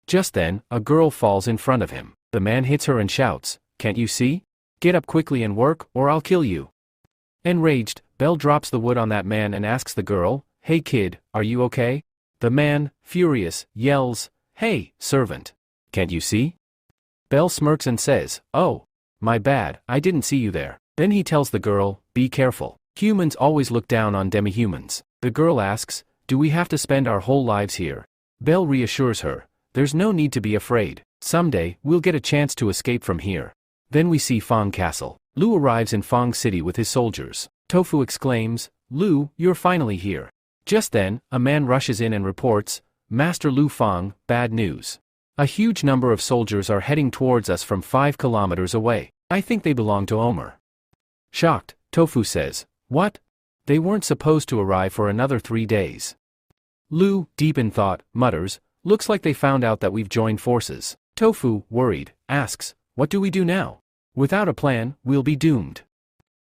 Just then, a girl falls in front of him. The man hits her and shouts, can't you see? Get up quickly and work, or I'll kill you. Enraged, Belle drops the wood on that man and asks the girl, hey kid, are you okay? The man, furious, yells, hey, servant. Can't you see? Belle smirks and says, oh, my bad, I didn't see you there. Then he tells the girl, be careful. Humans always look down on demi-humans. The girl asks, do we have to spend our whole lives here? Belle reassures her, there's no need to be afraid. Someday, we'll get a chance to escape from here. Then we see Fang Castle. Lu arrives in Fang City with his soldiers. Tofu exclaims, Lu, you're finally here. Just then, a man rushes in and reports, Master Lu Fang, bad news. A huge number of soldiers are heading towards us from 5 kilometers away. I think they belong to Omar. Shocked, Tofu says, what? They weren't supposed to arrive for another 3 days. Lu, deep in thought, mutters, looks like they found out that we've joined forces. Tofu, worried, asks, what do we do now? Without a plan, we'll be doomed.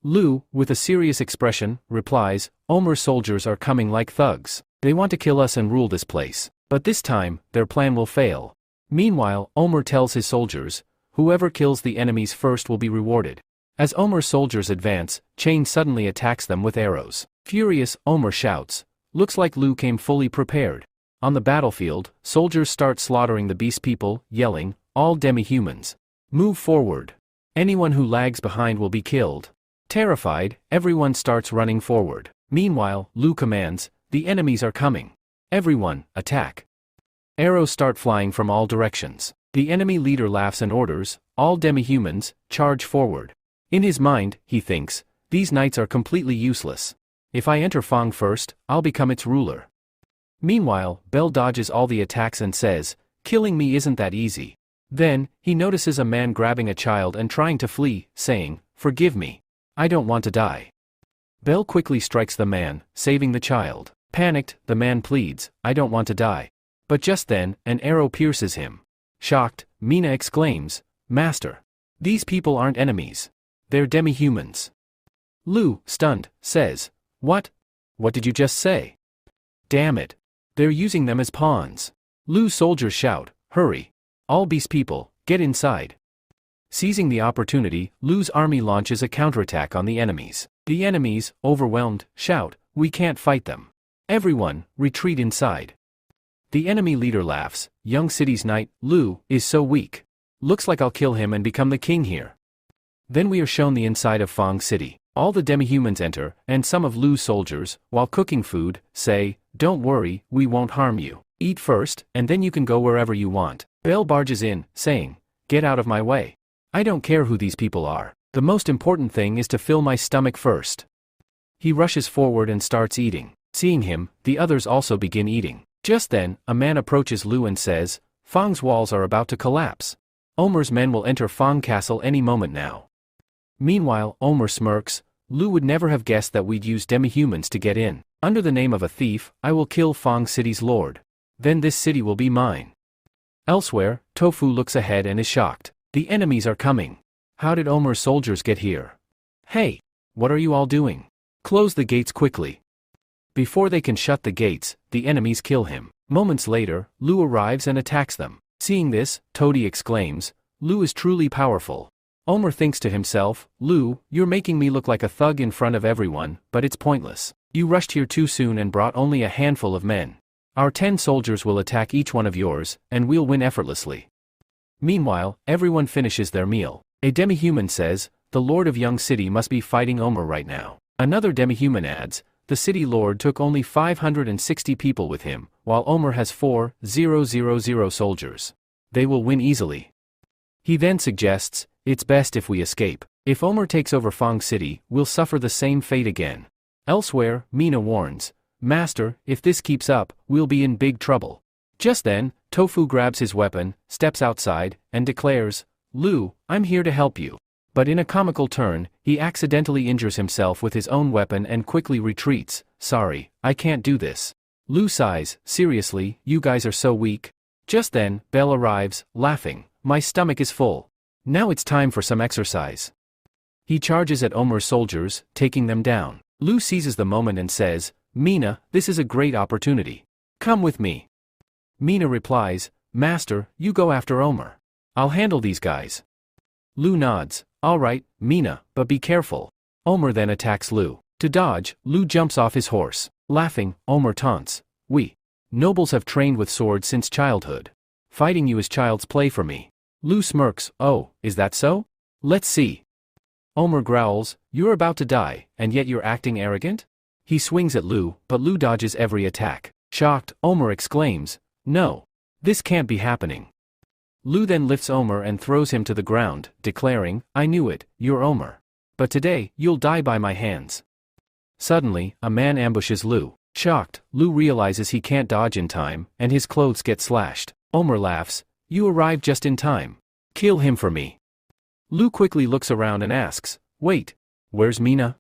Lu, with a serious expression, replies, Omar's soldiers are coming like thugs. They want to kill us and rule this place. But this time, their plan will fail. Meanwhile, Omar tells his soldiers, whoever kills the enemies first will be rewarded. As Omar's soldiers advance, Chain suddenly attacks them with arrows. Furious, Omar shouts, looks like Lu came fully prepared. On the battlefield, soldiers start slaughtering the beast people, yelling, all demi-humans. Move forward. Anyone who lags behind will be killed. Terrified, everyone starts running forward. Meanwhile, Lu commands, the enemies are coming. Everyone, attack. Arrows start flying from all directions. The enemy leader laughs and orders, all demi-humans, charge forward. In his mind, he thinks, these knights are completely useless. If I enter Fang first, I'll become its ruler. Meanwhile, Bell dodges all the attacks and says, killing me isn't that easy. Then, he notices a man grabbing a child and trying to flee, saying, forgive me. I don't want to die. Bell quickly strikes the man, saving the child. Panicked, the man pleads, I don't want to die. But just then, an arrow pierces him. Shocked, Mina exclaims, Master. These people aren't enemies. They're demi-humans. Lu, stunned, says, What? What did you just say? Damn it. They're using them as pawns. Lu's soldiers shout, hurry. All beast people, get inside. Seizing the opportunity, Lu's army launches a counterattack on the enemies. The enemies, overwhelmed, shout, we can't fight them. Everyone, retreat inside. The enemy leader laughs, young city's knight, Lu, is so weak. Looks like I'll kill him and become the king here. Then we are shown the inside of Fang City. All the demi-humans enter, and some of Lu's soldiers, while cooking food, say, don't worry, we won't harm you. Eat first, and then you can go wherever you want. Bell barges in, saying, get out of my way. I don't care who these people are. The most important thing is to fill my stomach first. He rushes forward and starts eating. Seeing him, the others also begin eating. Just then, a man approaches Lu and says, Fang's walls are about to collapse. Omer's men will enter Fang Castle any moment now. Meanwhile, Omer smirks, Lu would never have guessed that we'd use demi-humans to get in. Under the name of a thief, I will kill Fang City's lord. Then this city will be mine. Elsewhere, Tofu looks ahead and is shocked. The enemies are coming. How did Omer's soldiers get here? Hey! What are you all doing? Close the gates quickly. Before they can shut the gates, the enemies kill him. Moments later, Lu arrives and attacks them. Seeing this, Toady exclaims, Lu is truly powerful. Omer thinks to himself, Lu, you're making me look like a thug in front of everyone, but it's pointless. You rushed here too soon and brought only a handful of men. Our 10 soldiers will attack each one of yours, and we'll win effortlessly. Meanwhile, everyone finishes their meal. A demi-human says, the Lord of Young City must be fighting Omer right now. Another demi-human adds, the city lord took only 560 people with him, while Omer has 4,000 soldiers. They will win easily. He then suggests, it's best if we escape. If Omer takes over Fang City, we'll suffer the same fate again. Elsewhere, Mina warns, Master, if this keeps up, we'll be in big trouble. Just then, Tofu grabs his weapon, steps outside, and declares, Lu, I'm here to help you. But in a comical turn, he accidentally injures himself with his own weapon and quickly retreats. Sorry, I can't do this. Lu sighs, seriously, you guys are so weak. Just then, Belle arrives, laughing, my stomach is full. Now it's time for some exercise. He charges at Omer's soldiers, taking them down. Lu seizes the moment and says, Mina, this is a great opportunity. Come with me. Mina replies, Master, you go after Omer. I'll handle these guys. Lu nods, alright, Mina, but be careful. Omer then attacks Lu. To dodge, Lu jumps off his horse. Laughing, Omer taunts, we nobles have trained with swords since childhood. Fighting you is child's play for me. Lu smirks, oh, is that so? Let's see. Omer growls, you're about to die, and yet you're acting arrogant? He swings at Lu, but Lu dodges every attack. Shocked, Omer exclaims, no. This can't be happening. Lu then lifts Omer and throws him to the ground, declaring, I knew it, you're Omer. But today, you'll die by my hands. Suddenly, a man ambushes Lu. Shocked, Lu realizes he can't dodge in time, and his clothes get slashed. Omer laughs, you arrived just in time. Kill him for me. Lu quickly looks around and asks, wait, where's Mina?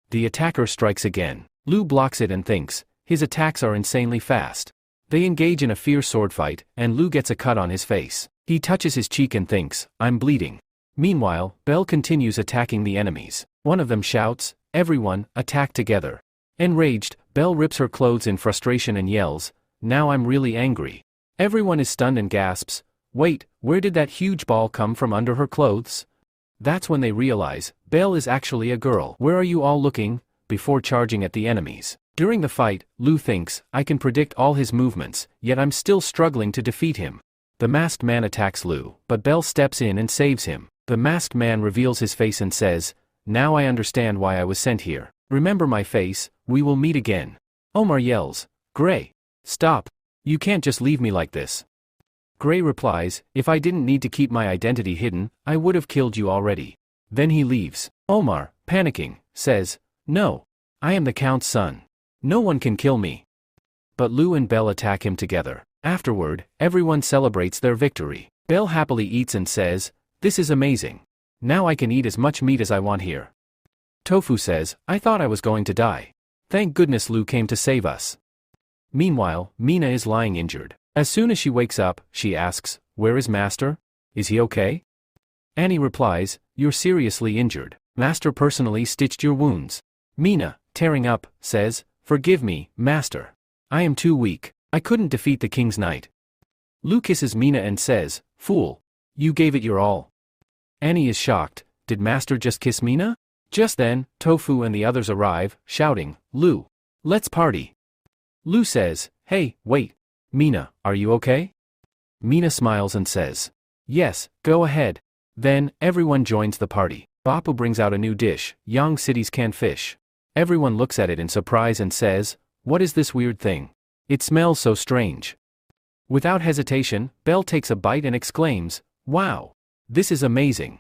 The attacker strikes again. Lu blocks it and thinks, his attacks are insanely fast. They engage in a fierce sword fight, and Lu gets a cut on his face. He touches his cheek and thinks, I'm bleeding. Meanwhile, Belle continues attacking the enemies. One of them shouts, everyone, attack together. Enraged, Belle rips her clothes in frustration and yells, now I'm really angry. Everyone is stunned and gasps, wait, where did that huge ball come from under her clothes? That's when they realize, Belle is actually a girl. Where are you all looking? Before charging at the enemies. During the fight, Lu thinks, I can predict all his movements, yet I'm still struggling to defeat him. The masked man attacks Lu, but Belle steps in and saves him. The masked man reveals his face and says, now I understand why I was sent here. Remember my face, we will meet again. Omer yells, Gray. Stop. You can't just leave me like this. Gray replies, if I didn't need to keep my identity hidden, I would have killed you already. Then he leaves. Omar, panicking, says, no. I am the Count's son. No one can kill me. But Lu and Belle attack him together. Afterward, everyone celebrates their victory. Belle happily eats and says, "This is amazing. Now I can eat as much meat as I want here." Tofu says, "I thought I was going to die. Thank goodness Lu came to save us." Meanwhile, Mina is lying injured. As soon as she wakes up, she asks, "Where is Master? Is he okay?" Annie replies, "You're seriously injured. Master personally stitched your wounds." Mina, tearing up, says, "Forgive me, Master. I am too weak. I couldn't defeat the king's knight." Lu kisses Mina and says, "Fool. You gave it your all." Annie is shocked. Did Master just kiss Mina? Just then, Tofu and the others arrive, shouting, "Lu, let's party." Lu says, "Hey, wait. Mina, are you okay?" Mina smiles and says, "Yes, go ahead." Then, everyone joins the party. Bapu brings out a new dish, Yang City's canned fish. Everyone looks at it in surprise and says, "What is this weird thing? It smells so strange." Without hesitation, Belle takes a bite and exclaims, "Wow! This is amazing."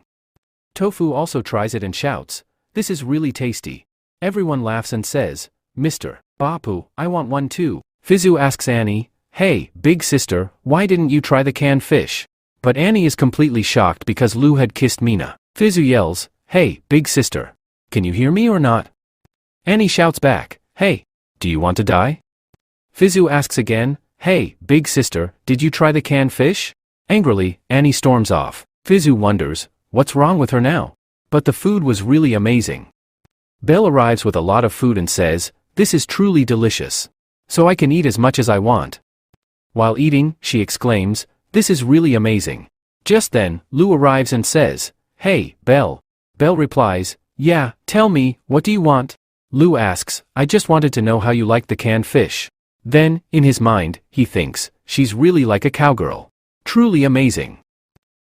Tofu also tries it and shouts, "This is really tasty." Everyone laughs and says, "Mr. Bapu, I want one too." Fizu asks Annie, "Hey, big sister, why didn't you try the canned fish?" But Annie is completely shocked because Lu had kissed Mina. Fizu yells, "Hey, big sister. Can you hear me or not?" Annie shouts back, "Hey, do you want to die?" Fizu asks again, "Hey, big sister, did you try the canned fish?" Angrily, Annie storms off. Fizu wonders, what's wrong with her now? But the food was really amazing. Belle arrives with a lot of food and says, "This is truly delicious. So I can eat as much as I want." While eating, she exclaims, "This is really amazing." Just then, Lu arrives and says, "Hey, Belle." Belle replies, "Yeah, tell me, what do you want?" Lu asks, "I just wanted to know how you like the canned fish." Then, in his mind, he thinks, she's really like a cowgirl. Truly amazing.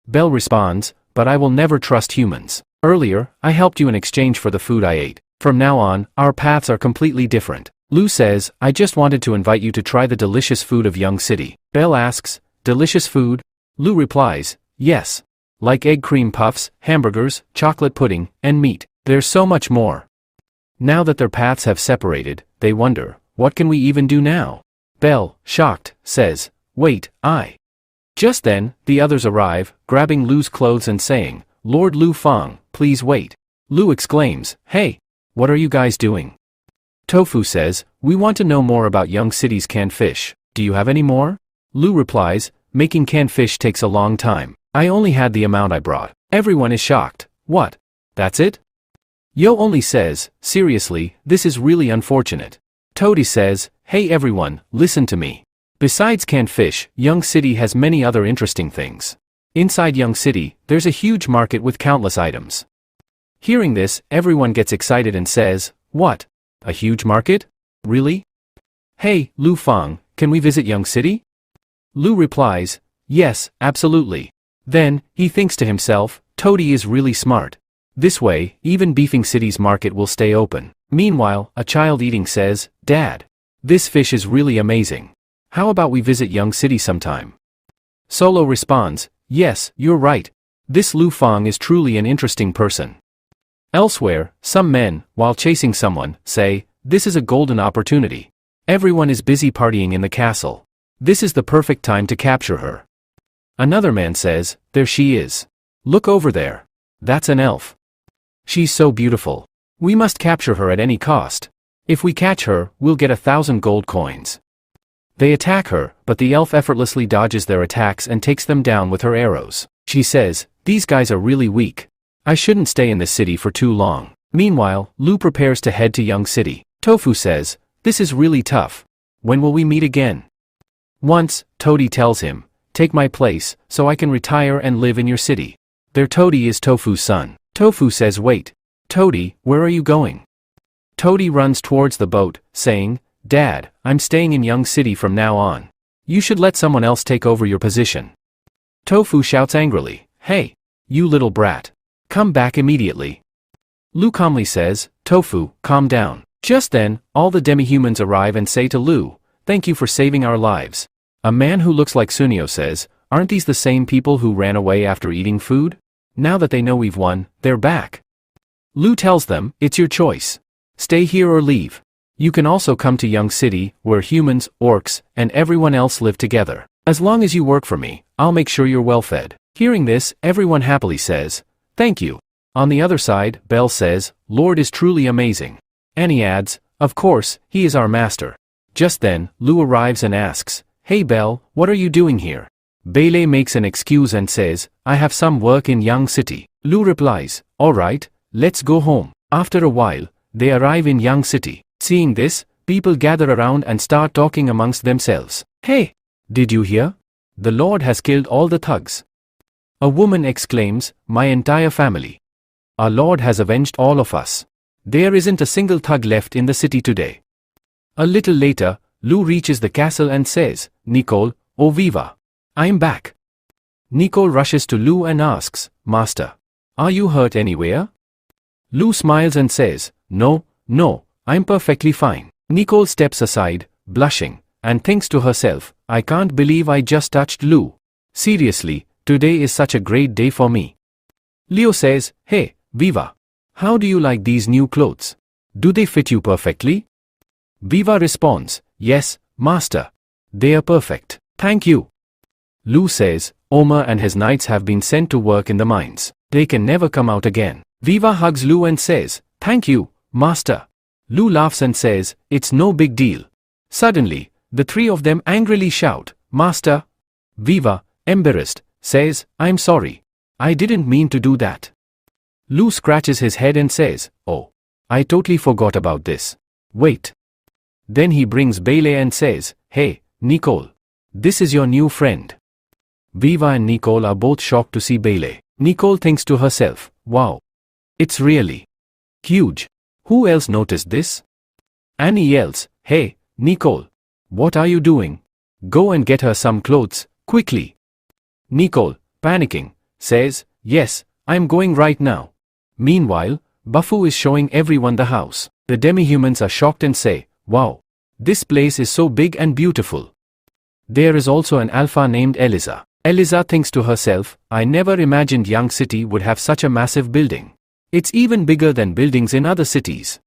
Belle responds, "But I will never trust humans. Earlier, I helped you in exchange for the food I ate. From now on, our paths are completely different." Lu says, "I just wanted to invite you to try the delicious food of Young City." Belle asks, "Delicious food?" Lu replies, "Yes. Like egg cream puffs, hamburgers, chocolate pudding, and meat. There's so much more." Now that their paths have separated, they wonder, what can we even do now? Belle, shocked, says, "Wait, I." Just then, the others arrive, grabbing Lu's clothes and saying, "Lord Lu Feng, please wait." Lu exclaims, "Hey, what are you guys doing?" Tofu says, "We want to know more about Young City's canned fish. Do you have any more?" Lu replies, "Making canned fish takes a long time. I only had the amount I brought." Everyone is shocked. "What? That's it?" Yo only says, "Seriously, this is really unfortunate." Toady says, "Hey everyone, listen to me. Besides canned fish, Young City has many other interesting things. Inside Young City, there's a huge market with countless items." Hearing this, everyone gets excited and says, "What? A huge market? Really? Hey, Lu Feng, can we visit Young City?" Lu replies, "Yes, absolutely." Then, he thinks to himself, Toady is really smart. This way, even Beefing City's market will stay open. Meanwhile, a child eating says, "Dad, this fish is really amazing. How about we visit Young City sometime?" Solo responds, "Yes, you're right. This Lu Feng is truly an interesting person." Elsewhere, some men, while chasing someone, say, "This is a golden opportunity. Everyone is busy partying in the castle. This is the perfect time to capture her." Another man says, "There she is. Look over there. That's an elf. She's so beautiful. We must capture her at any cost. If we catch her, we'll get 1,000 gold coins." They attack her, but the elf effortlessly dodges their attacks and takes them down with her arrows. She says, "These guys are really weak. I shouldn't stay in this city for too long." Meanwhile, Lu prepares to head to Young City. Tofu says, "This is really tough. When will we meet again?" Once, Toady tells him, "Take my place, so I can retire and live in your city." Their Toady is Tofu's son. Tofu says, "Wait. Toady, where are you going?" Toady runs towards the boat, saying, "Dad, I'm staying in Young City from now on. You should let someone else take over your position." Tofu shouts angrily, "Hey, you little brat. Come back immediately." Lu calmly says, "Tofu, calm down." Just then, all the demi-humans arrive and say to Lu, "Thank you for saving our lives." A man who looks like Sunio says, "Aren't these the same people who ran away after eating food? Now that they know we've won, they're back." Lu tells them, "It's your choice. Stay here or leave. You can also come to Young City, where humans, orcs, and everyone else live together. As long as you work for me, I'll make sure you're well fed. Hearing this, everyone happily says, thank you. On the other side, Belle says, Lord is truly amazing. And he adds, of course, he is our master. Just then, Lou arrives and asks, hey Belle, what are you doing here? Bailey makes an excuse and says, I have some work in Young City. Lou replies, alright, let's go home. After a while, they arrive in Young City. Seeing this, people gather around and start talking amongst themselves. Hey, did you hear? The Lord has killed all the thugs. A woman exclaims, my entire family. Our Lord has avenged all of us. There isn't a single thug left in the city today. A little later, Lou reaches the castle and says, Nicole, oh Viva. I'm back. Nicole rushes to Lou and asks, Master, are you hurt anywhere? Lou smiles and says, no, I'm perfectly fine. Nicole steps aside, blushing, and thinks to herself, I can't believe I just touched Lou. Seriously, today is such a great day for me. Leo says, hey, Viva. How do you like these new clothes? Do they fit you perfectly? Viva responds, yes, Master. They are perfect. Thank you. Lou says, Omer and his knights have been sent to work in the mines. They can never come out again. Viva hugs Lou and says, thank you, Master. Lou laughs and says, it's no big deal. Suddenly, the three of them angrily shout, Master. Viva, embarrassed, says, I'm sorry. I didn't mean to do that. Lou scratches his head and says, oh, I totally forgot about this. Wait. Then he brings Bailey and says, hey, Nicole. This is your new friend. Viva and Nicole are both shocked to see Bailey. Nicole thinks to herself, wow. It's really huge. Who else noticed this? Annie yells, hey, Nicole. What are you doing? Go and get her some clothes, quickly. Nicole, panicking, says, yes, I'm going right now. Meanwhile, Buffo is showing everyone the house. The demi-humans are shocked and say, wow, this place is so big and beautiful. There is also an alpha named Eliza. Eliza thinks to herself, I never imagined Young City would have such a massive building. It's even bigger than buildings in other cities.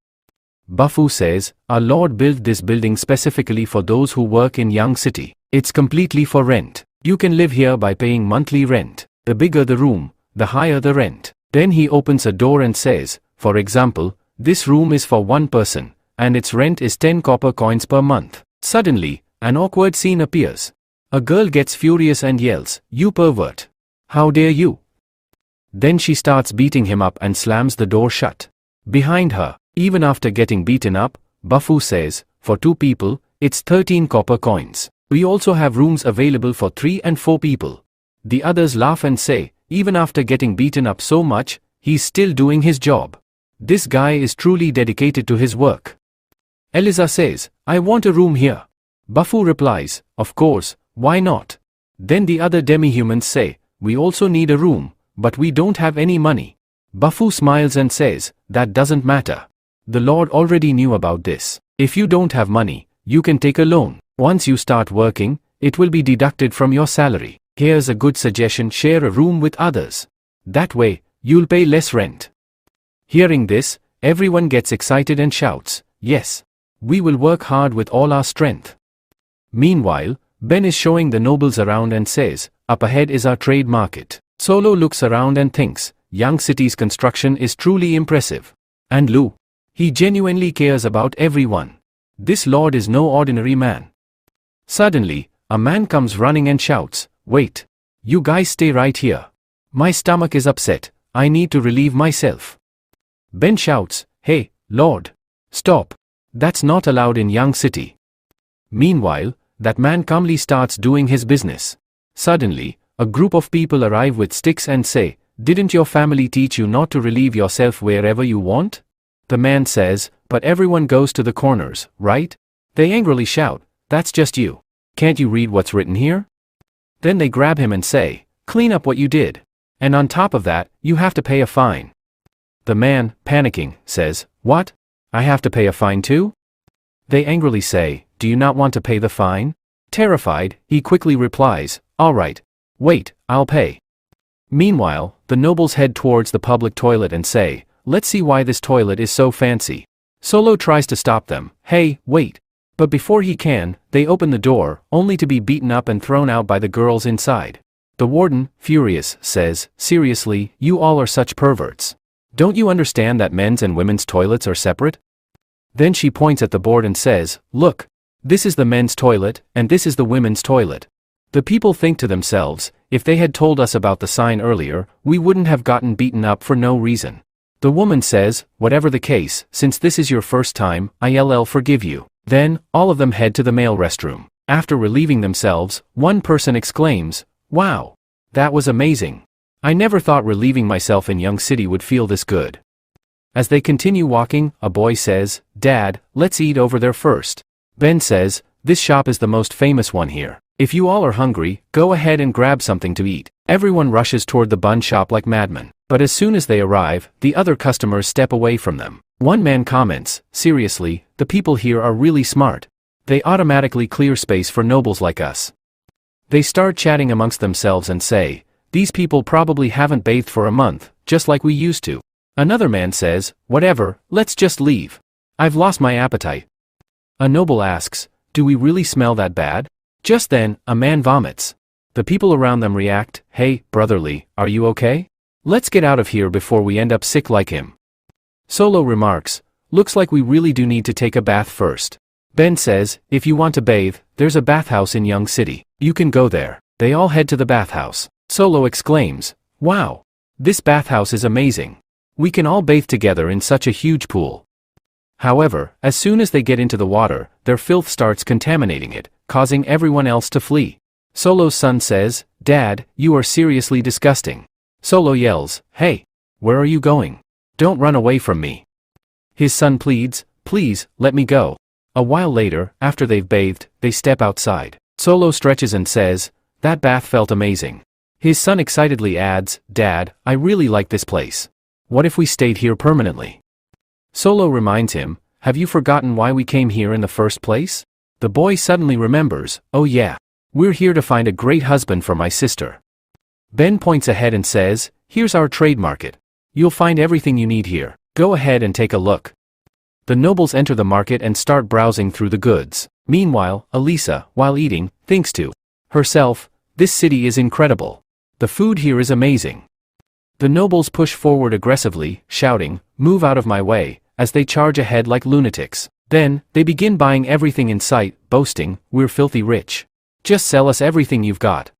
Buffo says, our Lord built this building specifically for those who work in Young City. It's completely for rent. You can live here by paying monthly rent. The bigger the room, the higher the rent. Then he opens a door and says, for example, this room is for one person, and its rent is 10 copper coins per month. Suddenly, an awkward scene appears. A girl gets furious and yells, you pervert. How dare you? Then she starts beating him up and slams the door shut. Behind her, even after getting beaten up, Buffo says, for 2 people, it's 13 copper coins. We also have rooms available for 3 and 4 people. The others laugh and say, even after getting beaten up so much, he's still doing his job. This guy is truly dedicated to his work. Eliza says, I want a room here. Buffo replies, of course, why not? Then the other demi-humans say, we also need a room, but we don't have any money. Buffo smiles and says, that doesn't matter. The Lord already knew about this. If you don't have money, you can take a loan. Once you start working, it will be deducted from your salary. Here's a good suggestion, share a room with others. That way, you'll pay less rent. Hearing this, everyone gets excited and shouts, yes. We will work hard with all our strength. Meanwhile, Ben is showing the nobles around and says, up ahead is our trade market. Solo looks around and thinks, Young City's construction is truly impressive. And Lou, he genuinely cares about everyone. This Lord is no ordinary man. Suddenly, a man comes running and shouts, wait. You guys stay right here. My stomach is upset, I need to relieve myself. Ben shouts, hey, Lord. Stop. That's not allowed in Young City. Meanwhile, that man calmly starts doing his business. Suddenly, a group of people arrive with sticks and say, didn't your family teach you not to relieve yourself wherever you want? The man says, but everyone goes to the corners, right? They angrily shout, that's just you. Can't you read what's written here? Then they grab him and say, clean up what you did. And on top of that, you have to pay a fine. The man, panicking, says, what? I have to pay a fine too? They angrily say, do you not want to pay the fine? Terrified, he quickly replies, all right. Wait, I'll pay. Meanwhile, the nobles head towards the public toilet and say, let's see why this toilet is so fancy. Solo tries to stop them. Hey, wait. But before he can, they open the door, only to be beaten up and thrown out by the girls inside. The warden, furious, says, seriously, you all are such perverts. Don't you understand that men's and women's toilets are separate? Then she points at the board and says, look. This is the men's toilet, and this is the women's toilet. The people think to themselves, if they had told us about the sign earlier, we wouldn't have gotten beaten up for no reason. The woman says, whatever the case, since this is your first time, I'll forgive you. Then, all of them head to the male restroom. After relieving themselves, one person exclaims, wow. That was amazing. I never thought relieving myself in Young City would feel this good. As they continue walking, a boy says, Dad, let's eat over there first. Ben says, this shop is the most famous one here. If you all are hungry, go ahead and grab something to eat. Everyone rushes toward the bun shop like madmen. But as soon as they arrive, the other customers step away from them. One man comments, seriously, the people here are really smart. They automatically clear space for nobles like us. They start chatting amongst themselves and say, these people probably haven't bathed for a month, just like we used to. Another man says, whatever, let's just leave. I've lost my appetite. A noble asks, do we really smell that bad? Just then, a man vomits. The people around them react, hey, brotherly, are you okay? Let's get out of here before we end up sick like him. Solo remarks, looks like we really do need to take a bath first. Ben says, if you want to bathe, there's a bathhouse in Young City. You can go there. They all head to the bathhouse. Solo exclaims, wow. This bathhouse is amazing. We can all bathe together in such a huge pool. However, as soon as they get into the water, their filth starts contaminating it, causing everyone else to flee. Solo's son says, Dad, you are seriously disgusting. Solo yells, hey, where are you going? Don't run away from me. His son pleads, please, let me go. A while later, after they've bathed, they step outside. Solo stretches and says, that bath felt amazing. His son excitedly adds, Dad, I really like this place. What if we stayed here permanently? Solo reminds him, have you forgotten why we came here in the first place? The boy suddenly remembers, oh yeah. We're here to find a great husband for my sister. Ben points ahead and says, here's our trade market. You'll find everything you need here. Go ahead and take a look. The nobles enter the market and start browsing through the goods. Meanwhile, Elisa, while eating, thinks to herself, this city is incredible. The food here is amazing. The nobles push forward aggressively, shouting, move out of my way, as they charge ahead like lunatics. Then, they begin buying everything in sight, boasting, we're filthy rich. Just sell us everything you've got.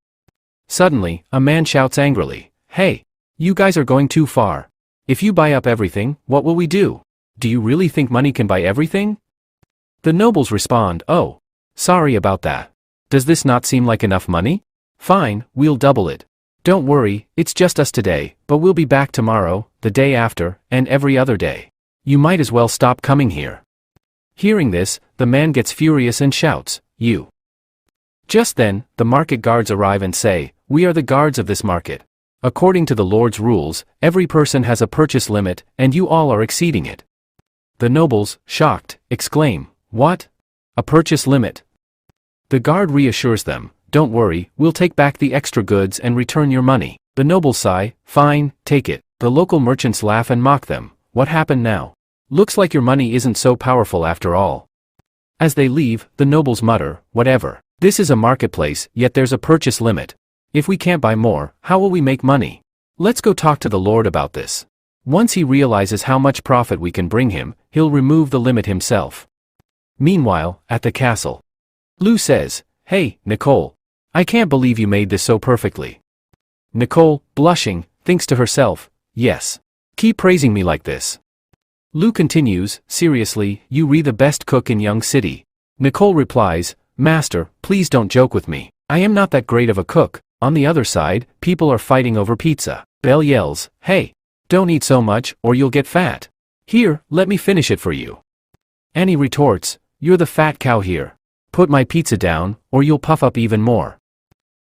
Suddenly, a man shouts angrily, hey, you guys are going too far. If you buy up everything, what will we do? Do you really think money can buy everything? The nobles respond, oh, sorry about that. Does this not seem like enough money? Fine, we'll double it. Don't worry, it's just us today, but we'll be back tomorrow, the day after, and every other day. You might as well stop coming here. Hearing this, the man gets furious and shouts, you. Just then, the market guards arrive and say, we are the guards of this market. According to the Lord's rules, every person has a purchase limit, and you all are exceeding it. The nobles, shocked, exclaim, what? A purchase limit? The guard reassures them, don't worry, we'll take back the extra goods and return your money. The nobles sigh, fine, take it. The local merchants laugh and mock them, what happened now? Looks like your money isn't so powerful after all. As they leave, the nobles mutter, whatever. This is a marketplace, yet there's a purchase limit. If we can't buy more, how will we make money? Let's go talk to the Lord about this. Once he realizes how much profit we can bring him, he'll remove the limit himself. Meanwhile, at the castle, Lou says, hey, Nicole. I can't believe you made this so perfectly. Nicole, blushing, thinks to herself, yes. Keep praising me like this. Lou continues, seriously, you re the best cook in Young City. Nicole replies, Master, please don't joke with me. I am not that great of a cook. On the other side, people are fighting over pizza. Belle yells, hey, don't eat so much or you'll get fat. Here, let me finish it for you. Annie retorts, you're the fat cow here. Put my pizza down, or you'll puff up even more.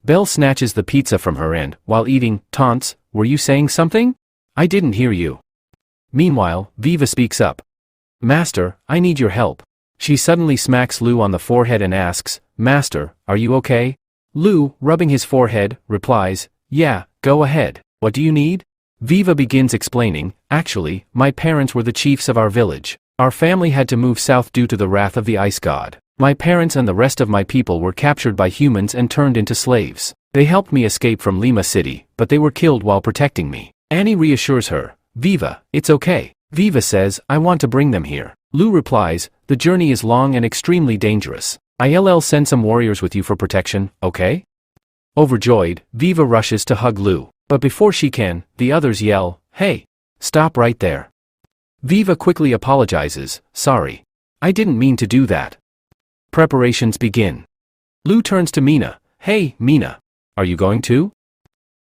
Belle snatches the pizza from her and, while eating, taunts, were you saying something? I didn't hear you. Meanwhile, Viva speaks up. Master, I need your help. She suddenly smacks Lou on the forehead and asks, Master, are you okay? Lou, rubbing his forehead, replies, yeah, go ahead. What do you need? Viva begins explaining, actually, my parents were the chiefs of our village. Our family had to move south due to the wrath of the ice god. My parents and the rest of my people were captured by humans and turned into slaves. They helped me escape from Lima City, but they were killed while protecting me. Annie reassures her, Viva, it's okay. Viva says, I want to bring them here. Lou replies, the journey is long and extremely dangerous. I'll send some warriors with you for protection, okay? Overjoyed, Viva rushes to hug Lou. But before she can, the others yell, hey, stop right there. Viva quickly apologizes, sorry. I didn't mean to do that. Preparations begin. Lou turns to Mina, hey, Mina. Are you going too?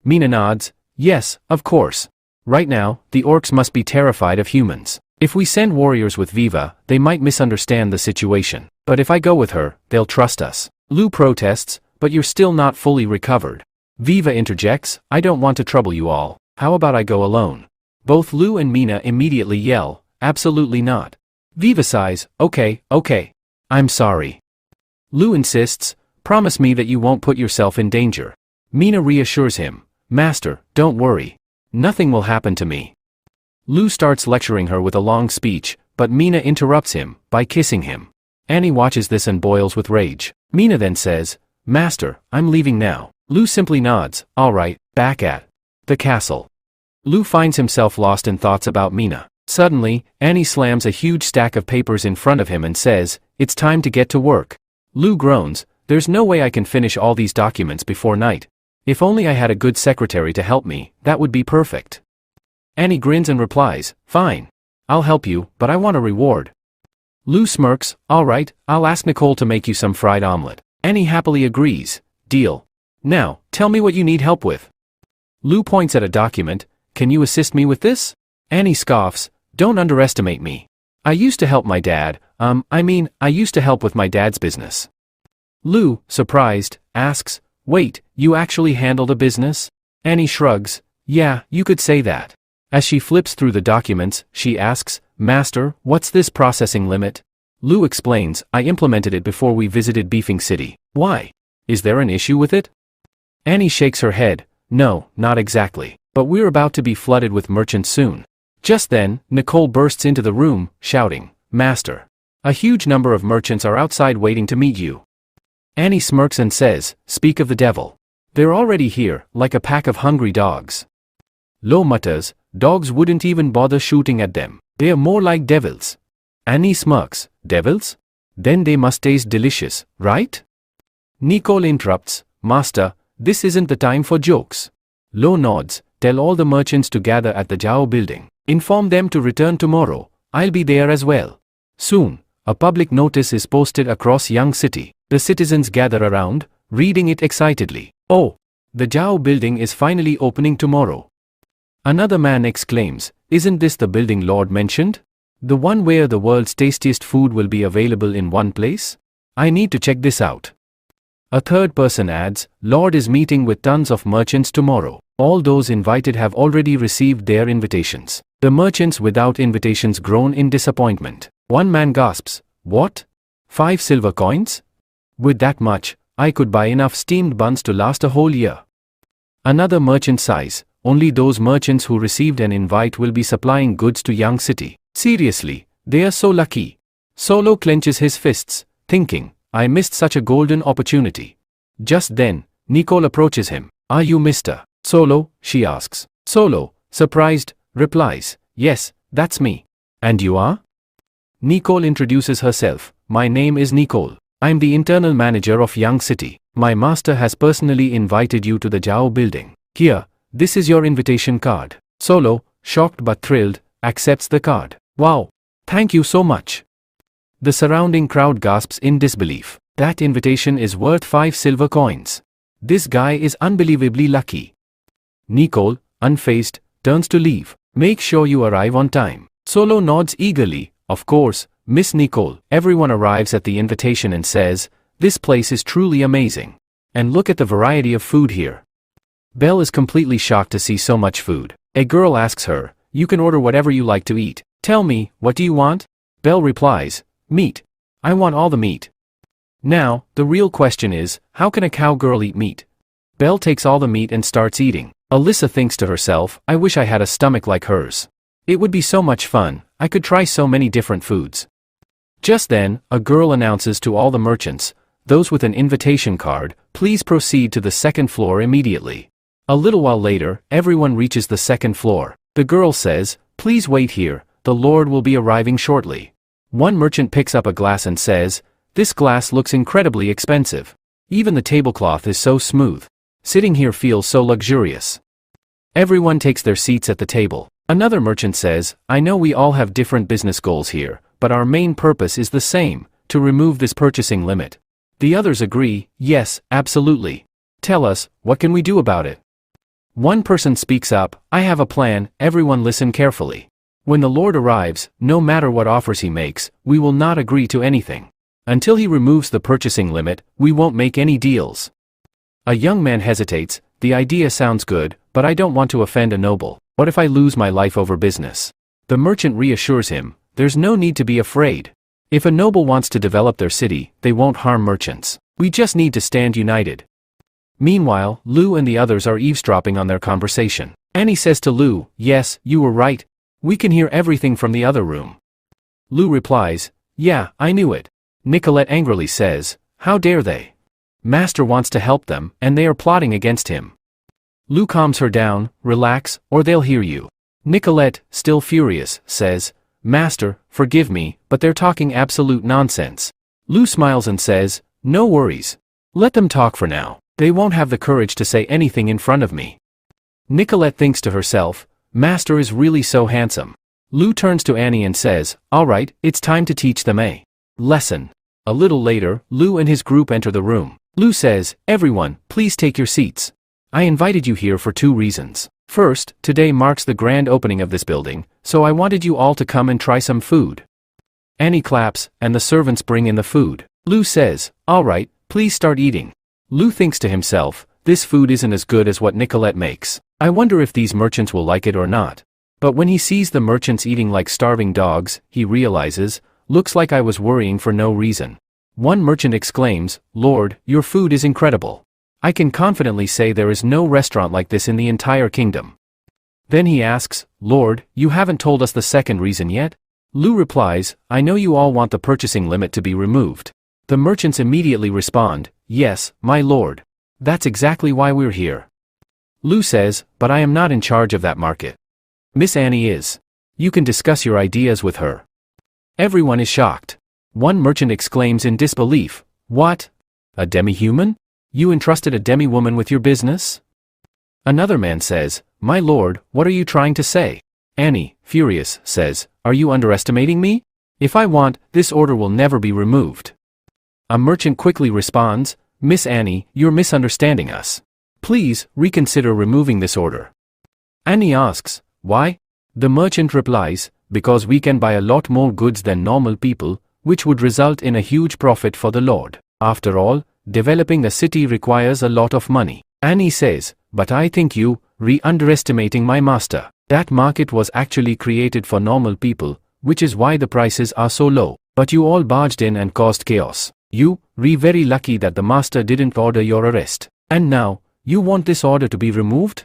Mina nods, yes, of course. Right now, the orcs must be terrified of humans. If we send warriors with Viva, they might misunderstand the situation. But if I go with her, they'll trust us. Lou protests, but you're still not fully recovered. Viva interjects, I don't want to trouble you all. How about I go alone? Both Lou and Mina immediately yell, absolutely not. Viva sighs, okay. I'm sorry. Lou insists, promise me that you won't put yourself in danger. Mina reassures him, Master, don't worry. Nothing will happen to me. Lou starts lecturing her with a long speech, but Mina interrupts him by kissing him. Annie watches this and boils with rage. Mina then says, Master, I'm leaving now. Lou simply nods, alright, back at the castle. Lou finds himself lost in thoughts about Mina. Suddenly, Annie slams a huge stack of papers in front of him and says, it's time to get to work. Lou groans, there's no way I can finish all these documents before night. If only I had a good secretary to help me, that would be perfect. Annie grins and replies, fine. I'll help you, but I want a reward. Lou smirks, alright, I'll ask Nicole to make you some fried omelet. Annie happily agrees, deal. Now, tell me what you need help with. Lou points at a document, can you assist me with this? Annie scoffs, don't underestimate me. I used to help my dad, I used to help with my dad's business. Lou, surprised, asks, wait, you actually handled a business? Annie shrugs, yeah, you could say that. As she flips through the documents, she asks, Master, what's this processing limit? Lou explains, I implemented it before we visited Beefing City. Why? Is there an issue with it? Annie shakes her head, no, not exactly, but we're about to be flooded with merchants soon. Just then, Nicole bursts into the room, shouting, Master. A huge number of merchants are outside waiting to meet you. Annie smirks and says, speak of the devil. They're already here, like a pack of hungry dogs. Lo mutters, dogs wouldn't even bother shooting at them. They're more like devils. Annie smirks, devils? Then they must taste delicious, right? Nicole interrupts, Master, this isn't the time for jokes. Lo nods, tell all the merchants to gather at the Zhao building. Inform them to return tomorrow, I'll be there as well. Soon, a public notice is posted across Young City. The citizens gather around, reading it excitedly. Oh, the Zhao building is finally opening tomorrow. Another man exclaims, isn't this the building Lord mentioned? The one where the world's tastiest food will be available in one place? I need to check this out. A third person adds, Lord is meeting with tons of merchants tomorrow. All those invited have already received their invitations. The merchants without invitations groan in disappointment. One man gasps, what? 5 silver coins? With that much, I could buy enough steamed buns to last a whole year. Another merchant sighs, only those merchants who received an invite will be supplying goods to Young City. Seriously, they are so lucky. Solo clenches his fists, thinking, I missed such a golden opportunity. Just then, Nicole approaches him. Are you Mr. Solo? She asks. Solo, surprised, replies, yes, that's me. And you are? Nicole introduces herself. My name is Nicole. I'm the internal manager of Young City. My master has personally invited you to the Zhao building. Here, this is your invitation card. Solo, shocked but thrilled, accepts the card. Wow, thank you so much. The surrounding crowd gasps in disbelief. That invitation is worth 5 silver coins. This guy is unbelievably lucky. Nicole, unfazed, turns to leave. Make sure you arrive on time. Solo nods eagerly. Of course, Miss Nicole. Everyone arrives at the invitation and says, this place is truly amazing. And look at the variety of food here. Belle is completely shocked to see so much food. A girl asks her, you can order whatever you like to eat. Tell me, what do you want? Belle replies, meat. I want all the meat. Now, the real question is, how can a cowgirl eat meat? Belle takes all the meat and starts eating. Alyssa thinks to herself, I wish I had a stomach like hers. It would be so much fun, I could try so many different foods. Just then, a girl announces to all the merchants, those with an invitation card, please proceed to the second floor immediately. A little while later, everyone reaches the second floor. The girl says, please wait here, the Lord will be arriving shortly. One merchant picks up a glass and says, this glass looks incredibly expensive. Even the tablecloth is so smooth. Sitting here feels so luxurious. Everyone takes their seats at the table. Another merchant says, I know we all have different business goals here, but our main purpose is the same, to remove this purchasing limit. The others agree, yes, absolutely. Tell us, what can we do about it? One person speaks up, I have a plan, everyone listen carefully. When the Lord arrives, no matter what offers he makes, we will not agree to anything. Until he removes the purchasing limit, we won't make any deals. A young man hesitates, the idea sounds good, but I don't want to offend a noble. What if I lose my life over business? The merchant reassures him, there's no need to be afraid. If a noble wants to develop their city, they won't harm merchants. We just need to stand united. Meanwhile, Lu and the others are eavesdropping on their conversation. Annie says to Lu, yes, you were right. We can hear everything from the other room. Lu replies, yeah, I knew it. Nicolette angrily says, how dare they? Master wants to help them, and they are plotting against him. Lu calms her down, relax, or they'll hear you. Nicolette, still furious, says, Master, forgive me, but they're talking absolute nonsense. Lu smiles and says, no worries. Let them talk for now. They won't have the courage to say anything in front of me. Nicolette thinks to herself, Master is really so handsome. Lu turns to Annie and says, all right, it's time to teach them a lesson. A little later, Lu and his group enter the room. Lu says, everyone, please take your seats. I invited you here for two reasons. First, today marks the grand opening of this building, so I wanted you all to come and try some food. Annie claps, and the servants bring in the food. Lu says, all right, please start eating. Lu thinks to himself, this food isn't as good as what Nicolette makes. I wonder if these merchants will like it or not. But when he sees the merchants eating like starving dogs, he realizes, looks like I was worrying for no reason. One merchant exclaims, Lord, your food is incredible. I can confidently say there is no restaurant like this in the entire kingdom. Then he asks, Lord, you haven't told us the second reason yet? Lu replies, I know you all want the purchasing limit to be removed. The merchants immediately respond, yes, my lord. That's exactly why we're here. Lu says, but I am not in charge of that market. Miss Annie is. You can discuss your ideas with her. Everyone is shocked. One merchant exclaims in disbelief, what? A demi-human? You entrusted a demi-woman with your business? Another man says, my lord, what are you trying to say? Annie, furious, says, are you underestimating me? If I want, this order will never be removed. A merchant quickly responds, Miss Annie, you're misunderstanding us. Please, reconsider removing this order. Annie asks, why? The merchant replies, because we can buy a lot more goods than normal people, which would result in a huge profit for the Lord. After all, developing a city requires a lot of money. Annie says, but I think you, underestimating my master. That market was actually created for normal people, which is why the prices are so low. But you all barged in and caused chaos. You, very lucky that the master didn't order your arrest. And now, you want this order to be removed?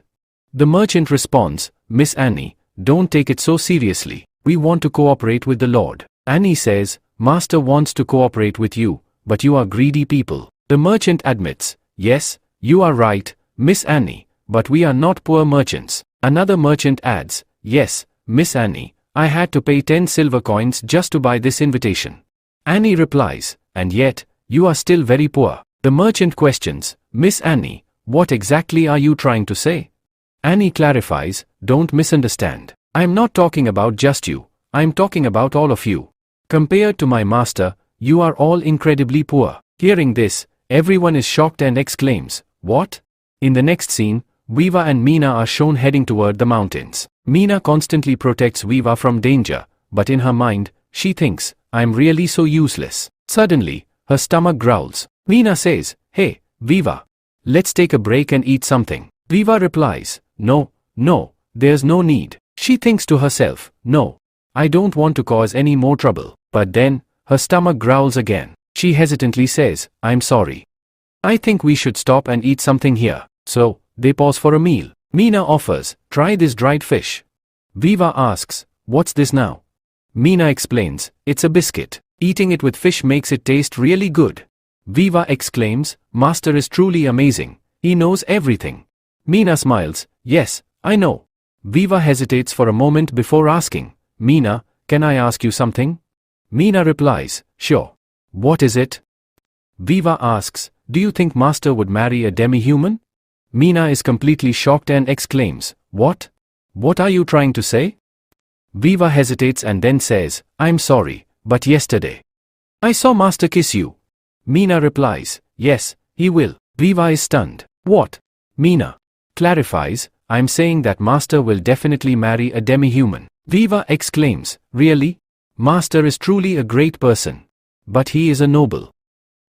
The merchant responds, Miss Annie, don't take it so seriously. We want to cooperate with the Lord. Annie says, Master wants to cooperate with you, but you are greedy people. The merchant admits, yes, you are right, Miss Annie, but we are not poor merchants. Another merchant adds, yes, Miss Annie, I had to pay 10 silver coins just to buy this invitation. Annie replies, and yet, you are still very poor. The merchant questions, Miss Annie, what exactly are you trying to say? Annie clarifies, don't misunderstand. I am not talking about just you, I am talking about all of you. Compared to my master, you are all incredibly poor. Hearing this, everyone is shocked and exclaims, what? In the next scene, Viva and Mina are shown heading toward the mountains. Mina constantly protects Viva from danger, but in her mind, she thinks, I'm really so useless. Suddenly, her stomach growls. Mina says, hey, Viva. Let's take a break and eat something. Viva replies, no, there's no need. She thinks to herself, no, I don't want to cause any more trouble. But then, her stomach growls again. She hesitantly says, I'm sorry. I think we should stop and eat something here. So, they pause for a meal. Mina offers, try this dried fish. Viva asks, what's this now? Mina explains, it's a biscuit. Eating it with fish makes it taste really good. Viva exclaims, Master is truly amazing. He knows everything. Mina smiles, yes, I know. Viva hesitates for a moment before asking, Mina, can I ask you something? Mina replies, sure. What is it? Viva asks, do you think Master would marry a demi-human? Mina is completely shocked and exclaims, what? What are you trying to say? Viva hesitates and then says, I'm sorry, but yesterday I saw Master kiss you. Mina replies, yes, he will. Viva is stunned. What? Mina clarifies, I'm saying that Master will definitely marry a demi-human. Viva exclaims, really? Master is truly a great person. But he is a noble.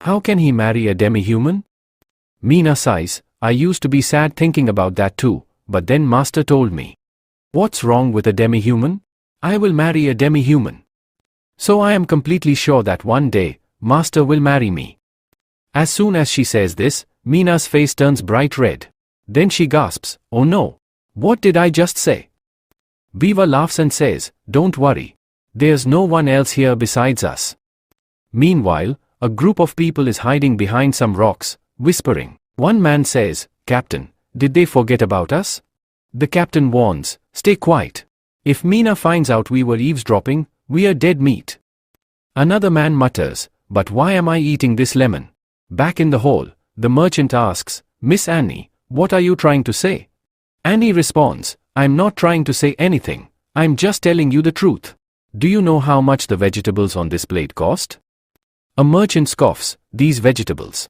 How can he marry a demi-human? Mina sighs, I used to be sad thinking about that too, but then Master told me. What's wrong with a demi-human? I will marry a demi-human. So I am completely sure that one day, Master will marry me. As soon as she says this, Mina's face turns bright red. Then she gasps, oh no. What did I just say? Viva laughs and says, don't worry. There's no one else here besides us. Meanwhile, a group of people is hiding behind some rocks, whispering. One man says, Captain, did they forget about us? The captain warns, stay quiet. If Mina finds out we were eavesdropping, we are dead meat. Another man mutters, but why am I eating this lemon? Back in the hall, the merchant asks, Miss Annie, what are you trying to say? Annie responds, I'm not trying to say anything, I'm just telling you the truth. Do you know how much the vegetables on this plate cost? A merchant scoffs, these vegetables.